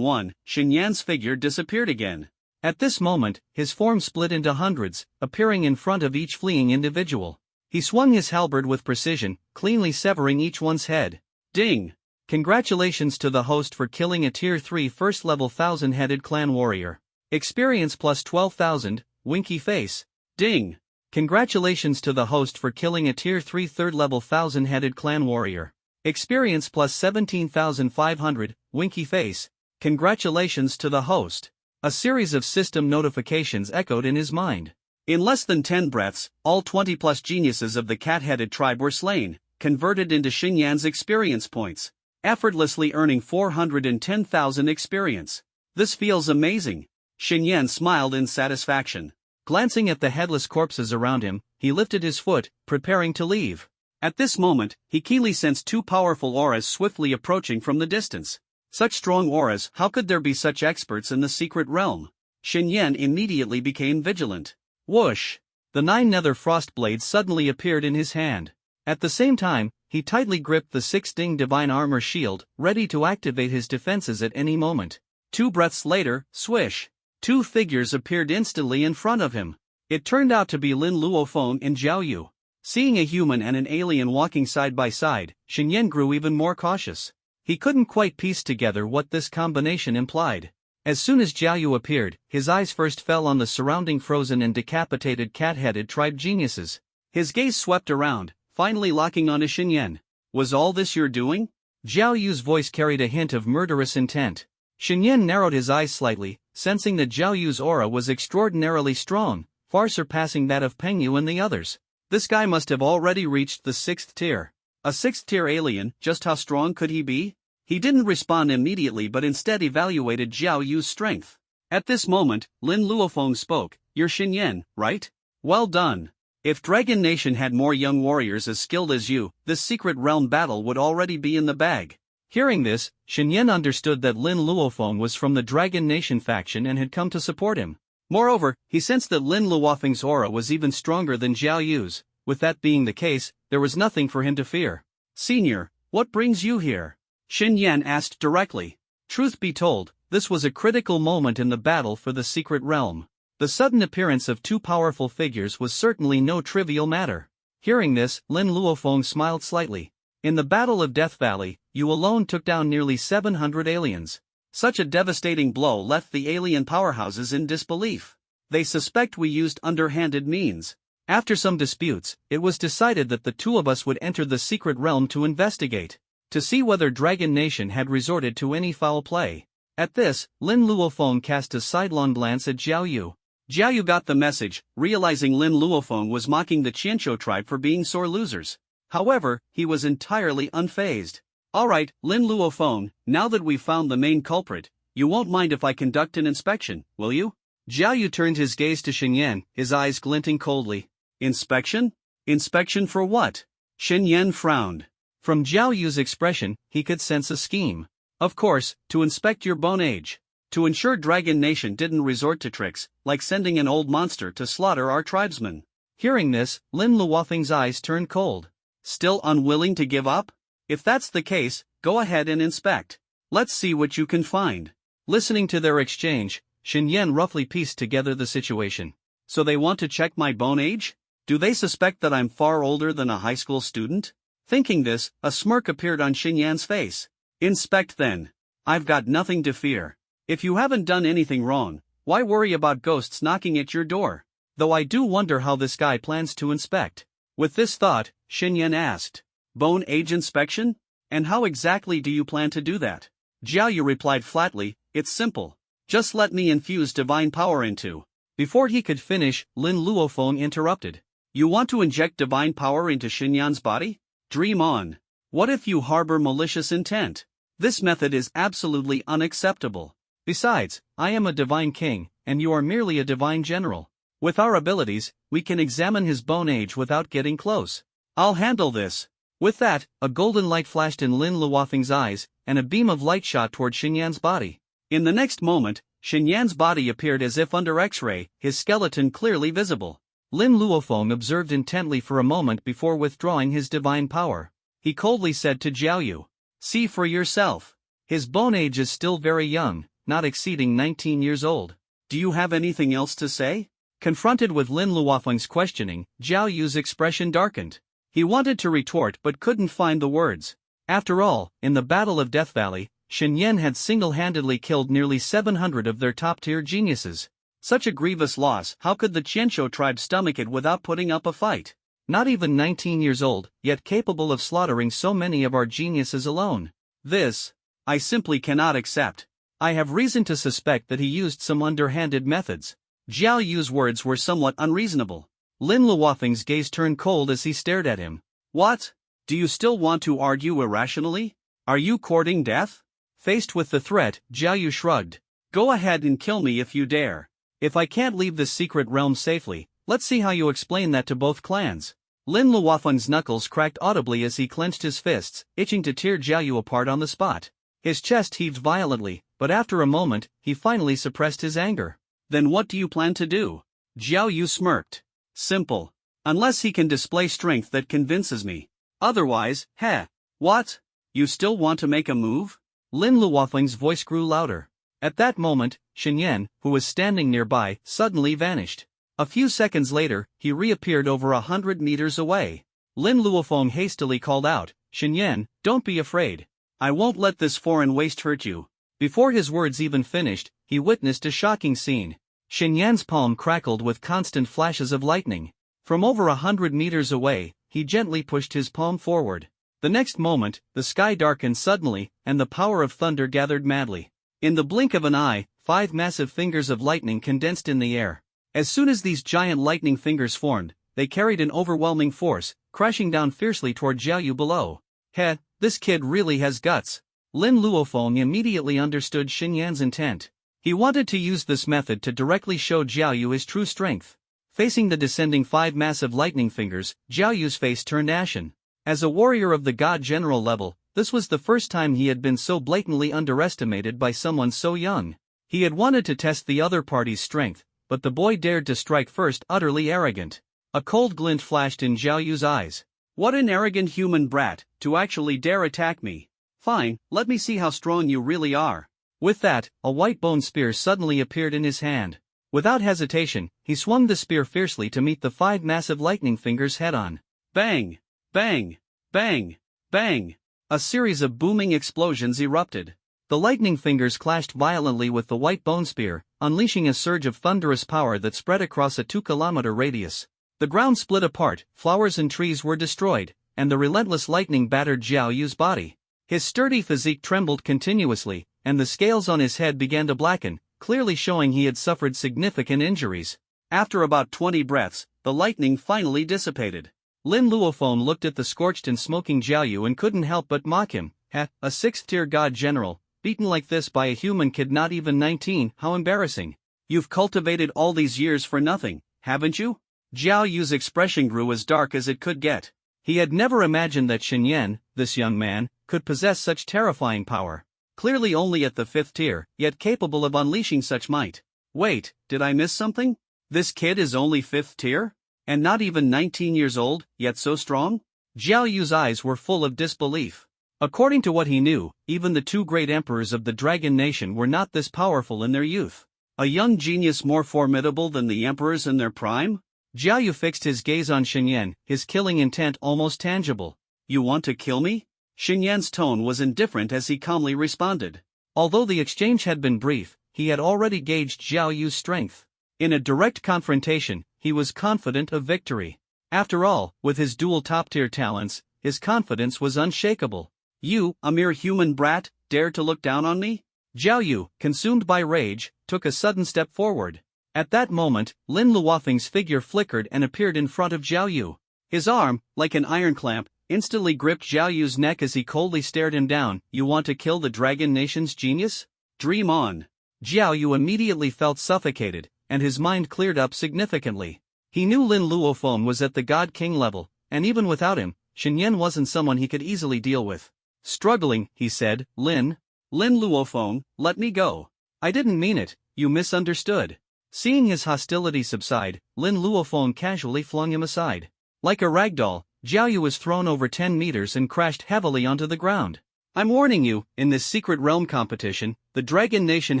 one, Xinyan's figure disappeared again. At this moment, his form split into hundreds, appearing in front of each fleeing individual. He swung his halberd with precision, cleanly severing each one's head. Ding! Congratulations to the host for killing a Tier 3 first level Thousand-Headed Clan warrior. Experience plus 12,000, winky face. Ding! Congratulations to the host for killing a Tier 3 third level Thousand-Headed Clan warrior. Experience plus 17,500, winky face. Congratulations to the host. A series of system notifications echoed in his mind. In less than 10 breaths, all 20-plus geniuses of the cat-headed tribe were slain, converted into Xinyan's experience points, effortlessly earning 410,000 experience. This feels amazing. Xinyan smiled in satisfaction. Glancing at the headless corpses around him, he lifted his foot, preparing to leave. At this moment, he keenly sensed 2 powerful auras swiftly approaching from the distance. Such strong auras, how could there be such experts in the secret realm? Xinyan immediately became vigilant. Whoosh! The 9 nether frost blades suddenly appeared in his hand. At the same time, he tightly gripped the 6-ding divine armor shield, ready to activate his defenses at any moment. 2 breaths later, swish! 2 figures appeared instantly in front of him. It turned out to be Lin Luofeng and Jiao Yu. Seeing a human and an alien walking side by side, Xinyan grew even more cautious. He couldn't quite piece together what this combination implied. As soon as Jiao Yu appeared, his eyes first fell on the surrounding frozen and decapitated cat-headed tribe geniuses. His gaze swept around, finally locking onto Xinyan. Was all this your doing? Jiao Yu's voice carried a hint of murderous intent. Xinyan narrowed his eyes slightly, sensing that Jiao Yu's aura was extraordinarily strong, far surpassing that of Peng Yu and the others. This guy must have already reached the 6th tier. A 6th tier alien, just how strong could he be? He didn't respond immediately but instead evaluated Jiao Yu's strength. At this moment, Lin Luofeng spoke. You're Xinyan, right? Well done. If Dragon Nation had more young warriors as skilled as you, this secret realm battle would already be in the bag. Hearing this, Xinyan understood that Lin Luofeng was from the Dragon Nation faction and had come to support him. Moreover, he sensed that Lin Luofeng's aura was even stronger than Jiao Yu's. With that being the case, there was nothing for him to fear. Senior, what brings you here? Xinyan asked directly. Truth be told, this was a critical moment in the battle for the secret realm. The The sudden appearance of two powerful figures was certainly no trivial matter. Hearing this, Lin Luofeng smiled slightly. In the Battle of Death Valley, you alone took down nearly 700 aliens. Such a devastating blow left the alien powerhouses in disbelief. They suspect we used underhanded means. After some disputes, it was decided that the two of us would enter the secret realm to investigate, to see whether Dragon Nation had resorted to any foul play. At this, Lin Luofeng cast a sidelong glance at Jiao Yu. Jiao Yu got the message, realizing Lin Luofeng was mocking the Qianqiu tribe for being sore losers. However, he was entirely unfazed. Alright, Lin Luofeng, now that we've found the main culprit, you won't mind if I conduct an inspection, will you? Jiao Yu turned his gaze to Shen Yan, his eyes glinting coldly. Inspection? Inspection for what? Shen Yan frowned. From Jiao Yu's expression, he could sense a scheme. Of course, to inspect your bone age. To ensure Dragon Nation didn't resort to tricks, like sending an old monster to slaughter our tribesmen. Hearing this, Lin Luofeng's eyes turned cold. Still unwilling to give up? If that's the case, go ahead and inspect. Let's see what you can find. Listening to their exchange, Shen Yan roughly pieced together the situation. So they want to check my bone age? Do they suspect that I'm far older than a high school student? Thinking this, a smirk appeared on Shen Yan's face. Inspect then. I've got nothing to fear. If you haven't done anything wrong, why worry about ghosts knocking at your door? Though I do wonder how this guy plans to inspect. With this thought, Shen Yan asked. Bone age inspection? And how exactly do you plan to do that? Jiao Yu replied flatly, it's simple. Just let me infuse divine power into. Before he could finish, Lin Luofeng interrupted. You want to inject divine power into Shen Yan's body? Dream on. What if you harbor malicious intent? This method is absolutely unacceptable. Besides, I am a divine king, and you are merely a divine general. With our abilities, we can examine his bone age without getting close. I'll handle this. With that, a golden light flashed in Lin Luofeng's eyes, and a beam of light shot toward Shen Yan's body. In the next moment, Shen Yan's body appeared as if under X-ray, his skeleton clearly visible. Lin Luofeng observed intently for a moment before withdrawing his divine power. He coldly said to Jiao Yu, see for yourself. His bone age is still very young, not exceeding 19 years old. Do you have anything else to say? Confronted with Lin Luofeng's questioning, Jiao Yu's expression darkened. He wanted to retort but couldn't find the words. After all, in the Battle of Death Valley, Shen Yan had single-handedly killed nearly 700 of their top-tier geniuses. Such a grievous loss, how could the Qianqiu tribe stomach it without putting up a fight? Not even 19 years old, yet capable of slaughtering so many of our geniuses alone. This, I simply cannot accept. I have reason to suspect that he used some underhanded methods. Jiao Yu's words were somewhat unreasonable. Lin Luofeng's gaze turned cold as he stared at him. What? Do you still want to argue irrationally? Are you courting death? Faced with the threat, Jiao Yu shrugged. Go ahead and kill me if you dare. If I can't leave this secret realm safely, let's see how you explain that to both clans. Lin Luofeng's knuckles cracked audibly as he clenched his fists, itching to tear Jiao Yu apart on the spot. His chest heaved violently, but after a moment, he finally suppressed his anger. Then what do you plan to do? Jiao Yu smirked. Simple. Unless he can display strength that convinces me. Otherwise, heh. What? You still want to make a move? Lin Luofeng's voice grew louder. At that moment, Shen Yan, who was standing nearby, suddenly vanished. A few seconds later, he reappeared over 100 meters away. Lin Luofeng hastily called out, Shen Yan, don't be afraid. I won't let this foreign waste hurt you. Before his words even finished, he witnessed a shocking scene. Shen Yan's palm crackled with constant flashes of lightning. From over 100 meters away, he gently pushed his palm forward. The next moment, the sky darkened suddenly, and the power of thunder gathered madly. In the blink of an eye, 5 massive fingers of lightning condensed in the air. As soon as these giant lightning fingers formed, they carried an overwhelming force, crashing down fiercely toward Jiao Yu below. Heh, this kid really has guts. Lin Luofeng immediately understood Shen Yan's intent. He wanted to use this method to directly show Jiao Yu his true strength. Facing the descending 5 massive lightning fingers, Jiao Yu's face turned ashen. As a warrior of the God General level, this was the first time he had been so blatantly underestimated by someone so young. He had wanted to test the other party's strength, but the boy dared to strike first, utterly arrogant. A cold glint flashed in Jiao Yu's eyes. What an arrogant human brat, to actually dare attack me. Fine, let me see how strong you really are. With that, a white bone spear suddenly appeared in his hand. Without hesitation, he swung the spear fiercely to meet the 5 massive lightning fingers head-on. Bang! Bang! Bang! Bang! A series of booming explosions erupted. The lightning fingers clashed violently with the white bone spear, unleashing a surge of thunderous power that spread across a 2-kilometer radius. The ground split apart, flowers and trees were destroyed, and the relentless lightning battered Jiao Yu's body. His sturdy physique trembled continuously, and the scales on his head began to blacken, clearly showing he had suffered significant injuries. After about 20 breaths, the lightning finally dissipated. Lin Luofeng looked at the scorched and smoking Jiao Yu and couldn't help but mock him. A 6th-tier god general, beaten like this by a human kid not even 19, how embarrassing. You've cultivated all these years for nothing, haven't you? Jiao Yu's expression grew as dark as it could get. He had never imagined that Shen Yan, this young man, could possess such terrifying power. Clearly only at the 5th tier, yet capable of unleashing such might. Wait, did I miss something? This kid is only 5th tier? And not even 19 years old, yet so strong? Jiao Yu's eyes were full of disbelief. According to what he knew, even the 2 great emperors of the Dragon Nation were not this powerful in their youth. A young genius more formidable than the emperors in their prime? Jiao Yu fixed his gaze on Shen Yan, his killing intent almost tangible. You want to kill me? Shen Yan's tone was indifferent as he calmly responded. Although the exchange had been brief, he had already gauged Jiao Yu's strength. In a direct confrontation, he was confident of victory. After all, with his dual top-tier talents, his confidence was unshakable. You, a mere human brat, dare to look down on me? Jiao Yu, consumed by rage, took a sudden step forward. At that moment, Lin Luofeng's figure flickered and appeared in front of Jiao Yu. His arm, like an iron clamp, instantly gripped Jiao Yu's neck as he coldly stared him down. You want to kill the Dragon Nation's genius? Dream on. Jiao Yu immediately felt suffocated, and his mind cleared up significantly. He knew Lin Luofeng was at the God King level, and even without him, Shen Yan wasn't someone he could easily deal with. Struggling, he said, Lin Luofeng, let me go. I didn't mean it, you misunderstood. Seeing his hostility subside, Lin Luofeng casually flung him aside. Like a ragdoll, Jiao Yu was thrown over 10 meters and crashed heavily onto the ground. I'm warning you, in this secret realm competition, the Dragon Nation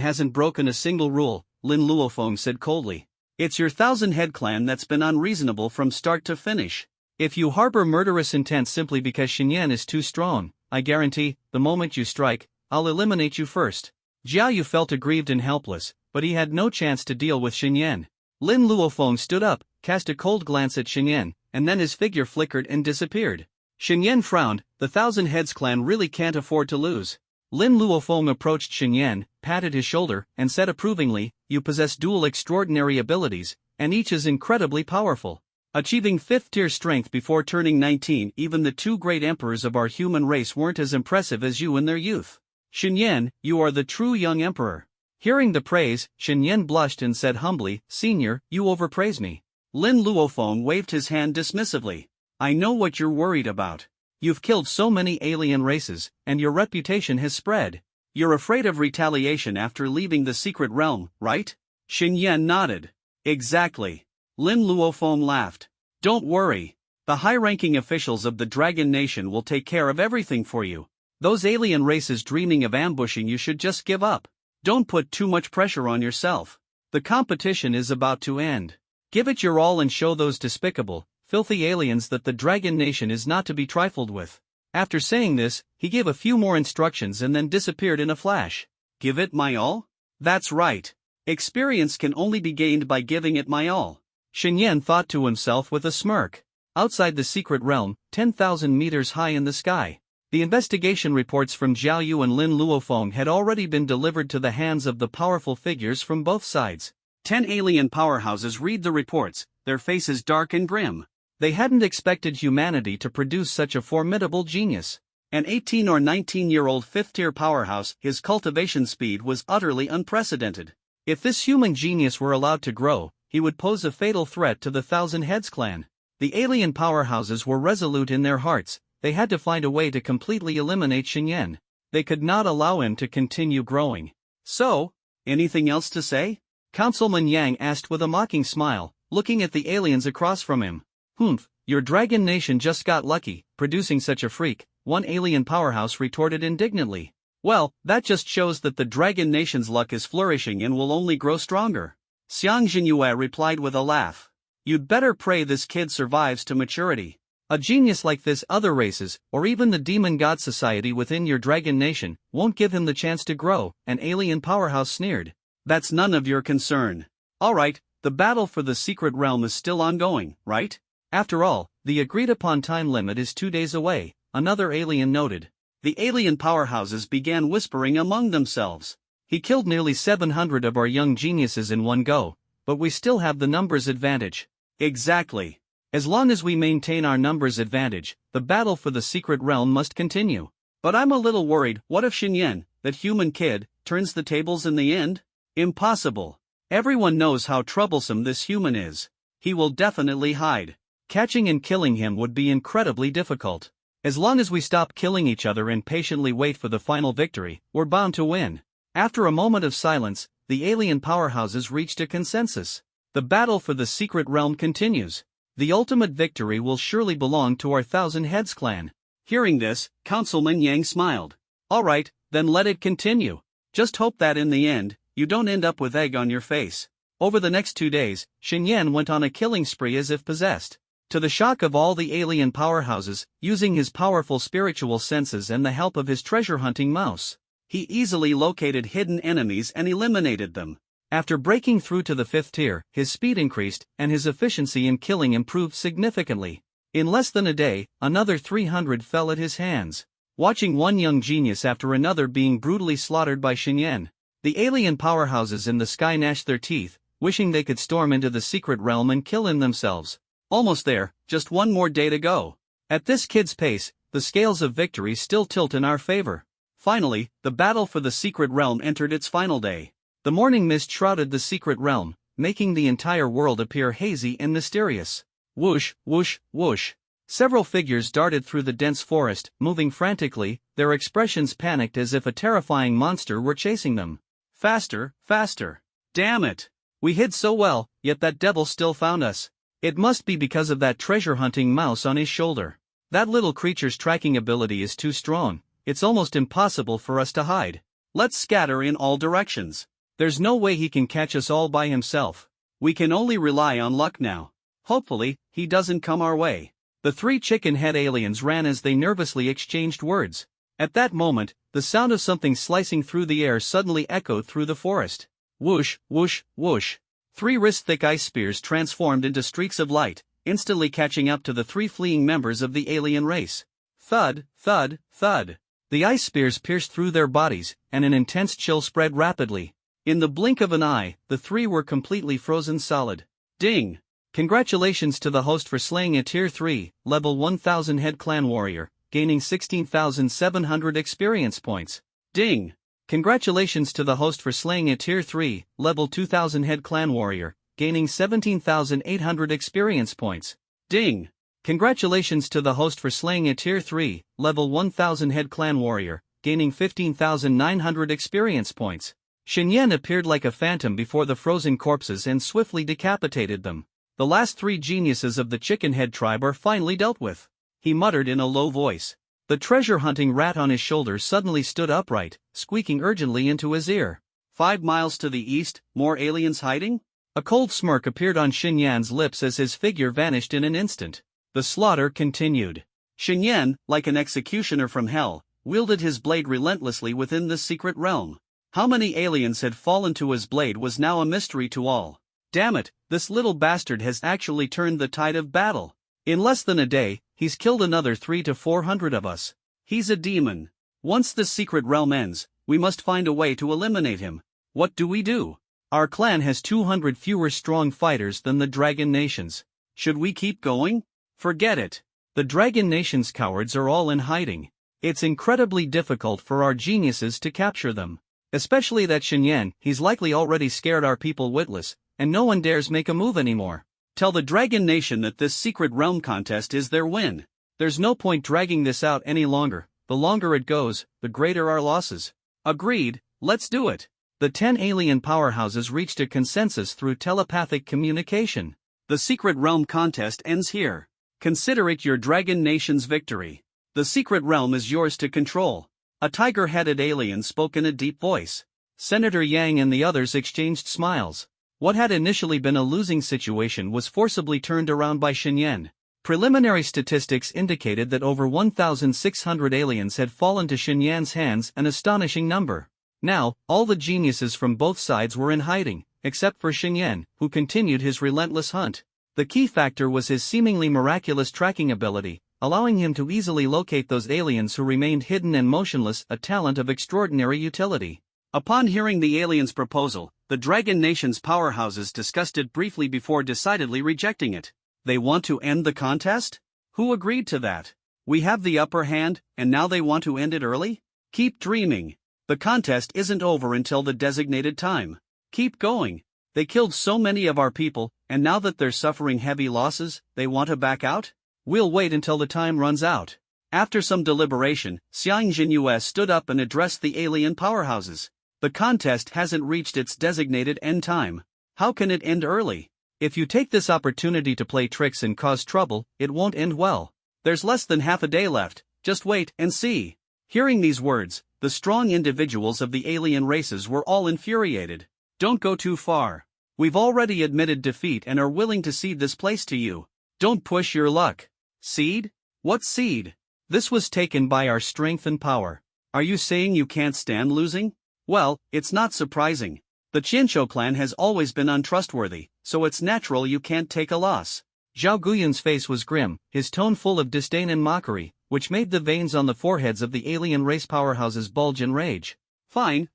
hasn't broken a single rule, Lin Luofeng said coldly. It's your 1,000-head clan that's been unreasonable from start to finish. If you harbor murderous intent simply because Shen Yan is too strong, I guarantee, the moment you strike, I'll eliminate you first. Jiao Yu felt aggrieved and helpless, but he had no chance to deal with Shen Yan. Lin Luofeng stood up, cast a cold glance at Shen Yan, and then his figure flickered and disappeared. Shen Yan frowned. The 1,000 Heads clan really can't afford to lose. Lin Luofeng approached Shen Yan, patted his shoulder, and said approvingly, you possess dual extraordinary abilities, and each is incredibly powerful. Achieving 5th-tier strength before turning 19, even the 2 great emperors of our human race weren't as impressive as you in their youth. Shen Yan, you are the true young emperor. Hearing the praise, Shen Yan blushed and said humbly, Senior, you overpraise me. Lin Luofeng waved his hand dismissively. I know what you're worried about. You've killed so many alien races, and your reputation has spread. You're afraid of retaliation after leaving the secret realm, right? Shen Yan nodded. Exactly. Lin Luofeng laughed. Don't worry. The high-ranking officials of the Dragon Nation will take care of everything for you. Those alien races dreaming of ambushing you should just give up. Don't put too much pressure on yourself. The competition is about to end. Give it your all and show those despicable, filthy aliens that the Dragon Nation is not to be trifled with. After saying this, he gave a few more instructions and then disappeared in a flash. Give it my all? That's right. Experience can only be gained by giving it my all. Shen Yan thought to himself with a smirk. Outside the secret realm, 10,000 meters high in the sky, the investigation reports from Jiao Yu and Lin Luofeng had already been delivered to the hands of the powerful figures from both sides. 10 alien powerhouses read the reports, their faces dark and grim. They hadn't expected humanity to produce such a formidable genius. An 18 or 19-year-old 5th-tier powerhouse, his cultivation speed was utterly unprecedented. If this human genius were allowed to grow, he would pose a fatal threat to the 1,000 Heads clan. The alien powerhouses were resolute in their hearts. They had to find a way to completely eliminate Shen Yan. They could not allow him to continue growing. So, anything else to say? Councilman Yang asked with a mocking smile, looking at the aliens across from him. Humph, your Dragon Nation just got lucky, producing such a freak, one alien powerhouse retorted indignantly. Well, that just shows that the Dragon Nation's luck is flourishing and will only grow stronger. Xiang Jinyue replied with a laugh. You'd better pray this kid survives to maturity. A genius like this, other races, or even the demon god society within your dragon nation, won't give him the chance to grow, an alien powerhouse sneered. That's none of your concern. Alright, the battle for the secret realm is still ongoing, right? After all, the agreed upon time limit is 2 days away, another alien noted. The alien powerhouses began whispering among themselves. He killed nearly 700 of our young geniuses in one go, but we still have the numbers advantage. Exactly. As long as we maintain our numbers advantage, the battle for the secret realm must continue. But I'm a little worried, what if Xinyan, that human kid, turns the tables in the end? Impossible. Everyone knows how troublesome this human is. He will definitely hide. Catching and killing him would be incredibly difficult. As long as we stop killing each other and patiently wait for the final victory, we're bound to win. After a moment of silence, the alien powerhouses reached a consensus. The battle for the secret realm continues. The ultimate victory will surely belong to our Thousand Heads clan. Hearing this, Councilman Yang smiled. Alright, then let it continue. Just hope that in the end, you don't end up with egg on your face. Over the next 2 days, Xinyan went on a killing spree as if possessed. To the shock of all the alien powerhouses, using his powerful spiritual senses and the help of his treasure-hunting mouse, he easily located hidden enemies and eliminated them. After breaking through to the 5th tier, his speed increased, and his efficiency in killing improved significantly. In less than a day, another 300 fell at his hands. Watching one young genius after another being brutally slaughtered by Xinyan, the alien powerhouses in the sky gnashed their teeth, wishing they could storm into the secret realm and kill him themselves. Almost there, just one more day to go. At this kid's pace, the scales of victory still tilt in our favor. Finally, the battle for the secret realm entered its final day. The morning mist shrouded the secret realm, making the entire world appear hazy and mysterious. Whoosh, whoosh, whoosh. Several figures darted through the dense forest, moving frantically, their expressions panicked as if a terrifying monster were chasing them. Faster, faster. Damn it! We hid so well, yet that devil still found us. It must be because of that treasure-hunting mouse on his shoulder. That little creature's tracking ability is too strong, it's almost impossible for us to hide. Let's scatter in all directions. There's no way he can catch us all by himself. We can only rely on luck now. Hopefully, he doesn't come our way. The 3 chicken-head aliens ran as they nervously exchanged words. At that moment, the sound of something slicing through the air suddenly echoed through the forest. Whoosh, whoosh, whoosh. 3 wrist-thick ice spears transformed into streaks of light, instantly catching up to the 3 fleeing members of the alien race. Thud, thud, thud. The ice spears pierced through their bodies, and an intense chill spread rapidly. In the blink of an eye, the 3 were completely frozen solid. Ding! Congratulations to the host for slaying a Tier 3, level 1000 head clan warrior, gaining 16,700 experience points. Ding! Congratulations to the host for slaying a Tier 3, level 2000 head clan warrior, gaining 17,800 experience points. Ding! Congratulations to the host for slaying a Tier 3, level 1000 head clan warrior, gaining 15,900 experience points. Xinyan appeared like a phantom before the frozen corpses and swiftly decapitated them. The last 3 geniuses of the chicken-head tribe are finally dealt with. He muttered in a low voice. The treasure-hunting rat on his shoulder suddenly stood upright, squeaking urgently into his ear. 5 miles to the east, more aliens hiding? A cold smirk appeared on Xinyan's lips as his figure vanished in an instant. The slaughter continued. Xinyan, like an executioner from hell, wielded his blade relentlessly within the secret realm. How many aliens had fallen to his blade was now a mystery to all. Damn it, this little bastard has actually turned the tide of battle. In less than a day, he's killed another 300 to 400 of us. He's a demon. Once the secret realm ends, we must find a way to eliminate him. What do we do? Our clan has 200 fewer strong fighters than the Dragon Nations. Should we keep going? Forget it. The Dragon Nation's cowards are all in hiding. It's incredibly difficult for our geniuses to capture them. Especially that Xinyan, he's likely already scared our people witless, and no one dares make a move anymore. Tell the Dragon Nation that this secret realm contest is their win. There's no point dragging this out any longer. The longer it goes, the greater our losses. Agreed, let's do it. The 10 alien powerhouses reached a consensus through telepathic communication. The secret realm contest ends here. Consider it your Dragon Nation's victory. The secret realm is yours to control. A tiger-headed alien spoke in a deep voice. Senator Yang and the others exchanged smiles. What had initially been a losing situation was forcibly turned around by Shenyan. Preliminary statistics indicated that over 1,600 aliens had fallen to Shenyan's hands, an astonishing number. Now, all the geniuses from both sides were in hiding, except for Shenyan, who continued his relentless hunt. The key factor was his seemingly miraculous tracking ability, allowing him to easily locate those aliens who remained hidden and motionless, a talent of extraordinary utility. Upon hearing the aliens' proposal, the Dragon Nation's powerhouses discussed it briefly before decidedly rejecting it. They want to end the contest? Who agreed to that? We have the upper hand, and now they want to end it early? Keep dreaming. The contest isn't over until the designated time. Keep going. They killed so many of our people, and now that they're suffering heavy losses, they want to back out? We'll wait until the time runs out. After some deliberation, Xiang Jinyue stood up and addressed the alien powerhouses. The contest hasn't reached its designated end time. How can it end early? If you take this opportunity to play tricks and cause trouble, it won't end well. There's less than half a day left, just wait and see. Hearing these words, the strong individuals of the alien races were all infuriated. Don't go too far. We've already admitted defeat and are willing to cede this place to you. Don't push your luck. Cede? What cede? This was taken by our strength and power. Are you saying you can't stand losing? Well, it's not surprising. The Qianzhou clan has always been untrustworthy, so it's natural you can't take a loss. Zhao Guyun's face was grim, his tone full of disdain and mockery, which made the veins on the foreheads of the alien race powerhouses bulge in rage. Fine.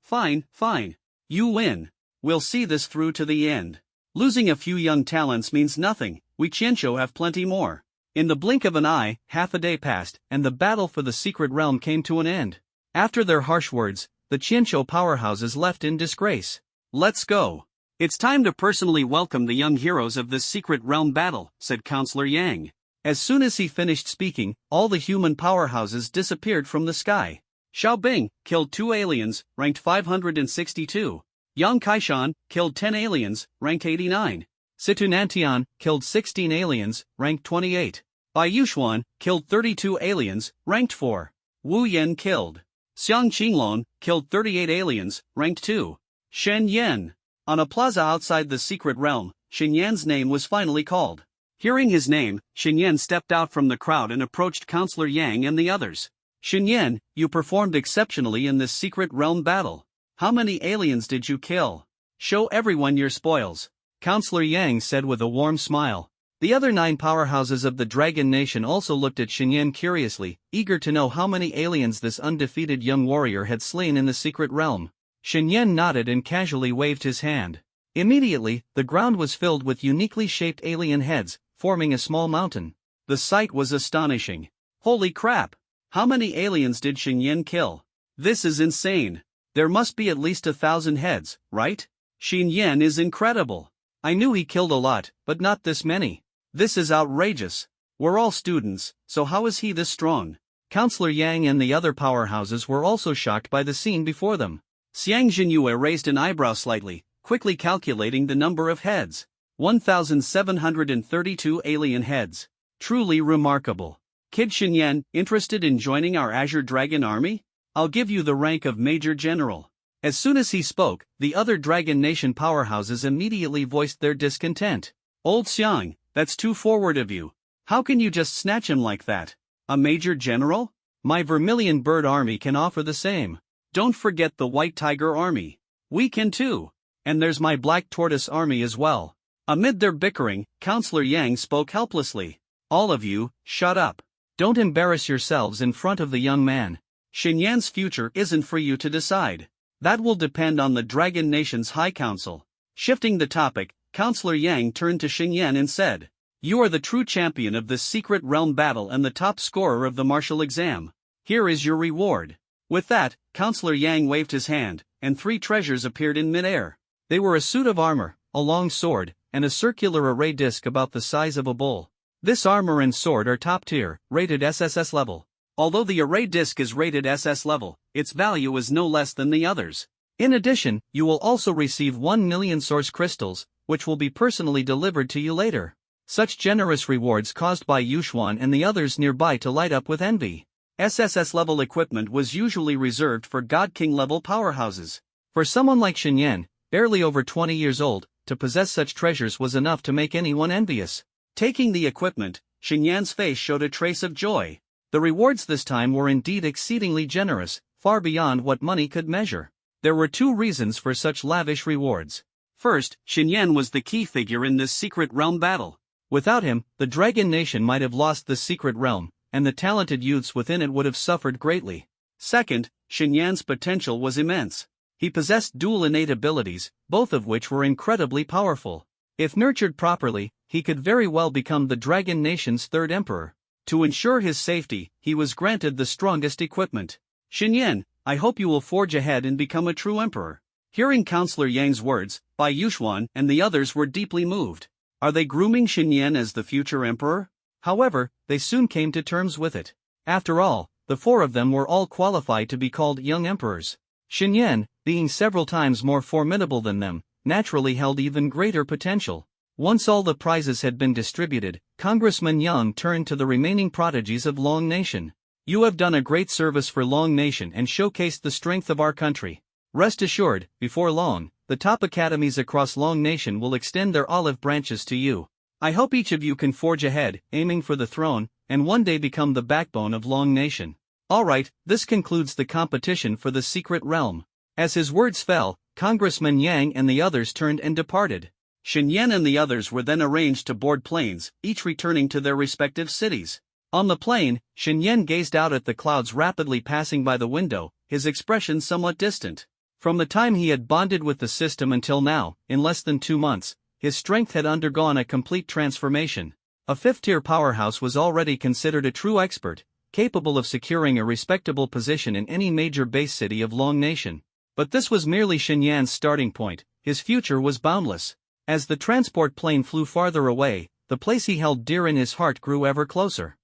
You win. We'll see this through to the end. Losing a few young talents means nothing, we Qianzhou have plenty more. In the blink of an eye, half a day passed, and the battle for the secret realm came to an end. After their harsh words, the Qianzhou powerhouses left in disgrace. Let's go. It's time to personally welcome the young heroes of this secret realm battle, said Counselor Yang. As soon as he finished speaking, all the human powerhouses disappeared from the sky. Xiao Bing killed 2 aliens, ranked 562. Yang Kaishan killed 10 aliens, ranked 89. Situ Nantian killed 16 aliens, ranked 28. Bai Yushuan killed 32 aliens, ranked 4. Wu Yan killed. Xiang Qinglong killed 38 aliens, ranked 2. Shen Yan. On a plaza outside the secret realm, Shen Yan's name was finally called. Hearing his name, Shen Yan stepped out from the crowd and approached Counselor Yang and the others. Shen Yan, you performed exceptionally in this secret realm battle. How many aliens did you kill? Show everyone your spoils. Counselor Yang said with a warm smile. The other 9 powerhouses of the Dragon Nation also looked at Shen Yan curiously, eager to know how many aliens this undefeated young warrior had slain in the secret realm. Shen Yan nodded and casually waved his hand. Immediately, the ground was filled with uniquely shaped alien heads, forming a small mountain. The sight was astonishing. Holy crap! How many aliens did Shen Yan kill? This is insane. There must be at least 1,000 heads, right? Shen Yan is incredible. I knew he killed a lot, but not this many. This is outrageous. We're all students, so how is he this strong? Counselor Yang and the other powerhouses were also shocked by the scene before them. Xiang Jinyue raised an eyebrow slightly, quickly calculating the number of heads. 1,732 alien heads. Truly remarkable. Kid Shen Yan, interested in joining our Azure Dragon army? I'll give you the rank of Major General. As soon as he spoke, the other Dragon Nation powerhouses immediately voiced their discontent. Old Xiang, that's too forward of you. How can you just snatch him like that? A Major General? My Vermilion Bird army can offer the same. Don't forget the White Tiger army. We can too. And there's my Black Tortoise army as well. Amid their bickering, Counselor Yang spoke helplessly. All of you, shut up. Don't embarrass yourselves in front of the young man. Shen Yan's future isn't for you to decide. That will depend on the Dragon Nation's High Council. Shifting the topic, Counselor Yang turned to Shen Yan and said, You are the true champion of this secret realm battle and the top scorer of the martial exam. Here is your reward. With that, Counselor Yang waved his hand, and 3 treasures appeared in midair. They were a suit of armor, a long sword, and a circular array disc about the size of a bull. This armor and sword are top tier, rated SSS level. Although the array disc is rated SS level, its value is no less than the others. In addition, you will also receive 1 million source crystals, which will be personally delivered to you later. Such generous rewards caused Bai Yushuan and the others nearby to light up with envy. SSS-level equipment was usually reserved for God King level powerhouses. For someone like Shen Yan, barely over 20 years old, to possess such treasures was enough to make anyone envious. Taking the equipment, Xinyan's face showed a trace of joy. The rewards this time were indeed exceedingly generous, far beyond what money could measure. There were two reasons for such lavish rewards. First, Xinyan was the key figure in this secret realm battle. Without him, the Dragon Nation might have lost the secret realm, and the talented youths within it would have suffered greatly. Second, Xinyan's potential was immense. He possessed dual innate abilities, both of which were incredibly powerful. If nurtured properly, he could very well become the Dragon Nation's third emperor. To ensure his safety, he was granted the strongest equipment. Xinyan, I hope you will forge ahead and become a true emperor. Hearing Counselor Yang's words, Bai Yuxuan and the others were deeply moved. Are they grooming Xinyan as the future emperor? However, they soon came to terms with it. After all, the four of them were all qualified to be called young emperors. Xinyan, being several times more formidable than them, naturally held even greater potential. Once all the prizes had been distributed, Congressman Yang turned to the remaining prodigies of Long Nation. You have done a great service for Long Nation and showcased the strength of our country. Rest assured, before long, the top academies across Long Nation will extend their olive branches to you. I hope each of you can forge ahead, aiming for the throne, and one day become the backbone of Long Nation. Alright, this concludes the competition for the secret realm. As his words fell, Congressman Yang and the others turned and departed. Xinyan and the others were then arranged to board planes, each returning to their respective cities. On the plane, Xinyan gazed out at the clouds rapidly passing by the window, his expression somewhat distant. From the time he had bonded with the system until now, in less than 2 months, his strength had undergone a complete transformation. A fifth-tier powerhouse was already considered a true expert, capable of securing a respectable position in any major base city of Long Nation. But this was merely Xinyan's starting point. His future was boundless. As the transport plane flew farther away, the place he held dear in his heart grew ever closer.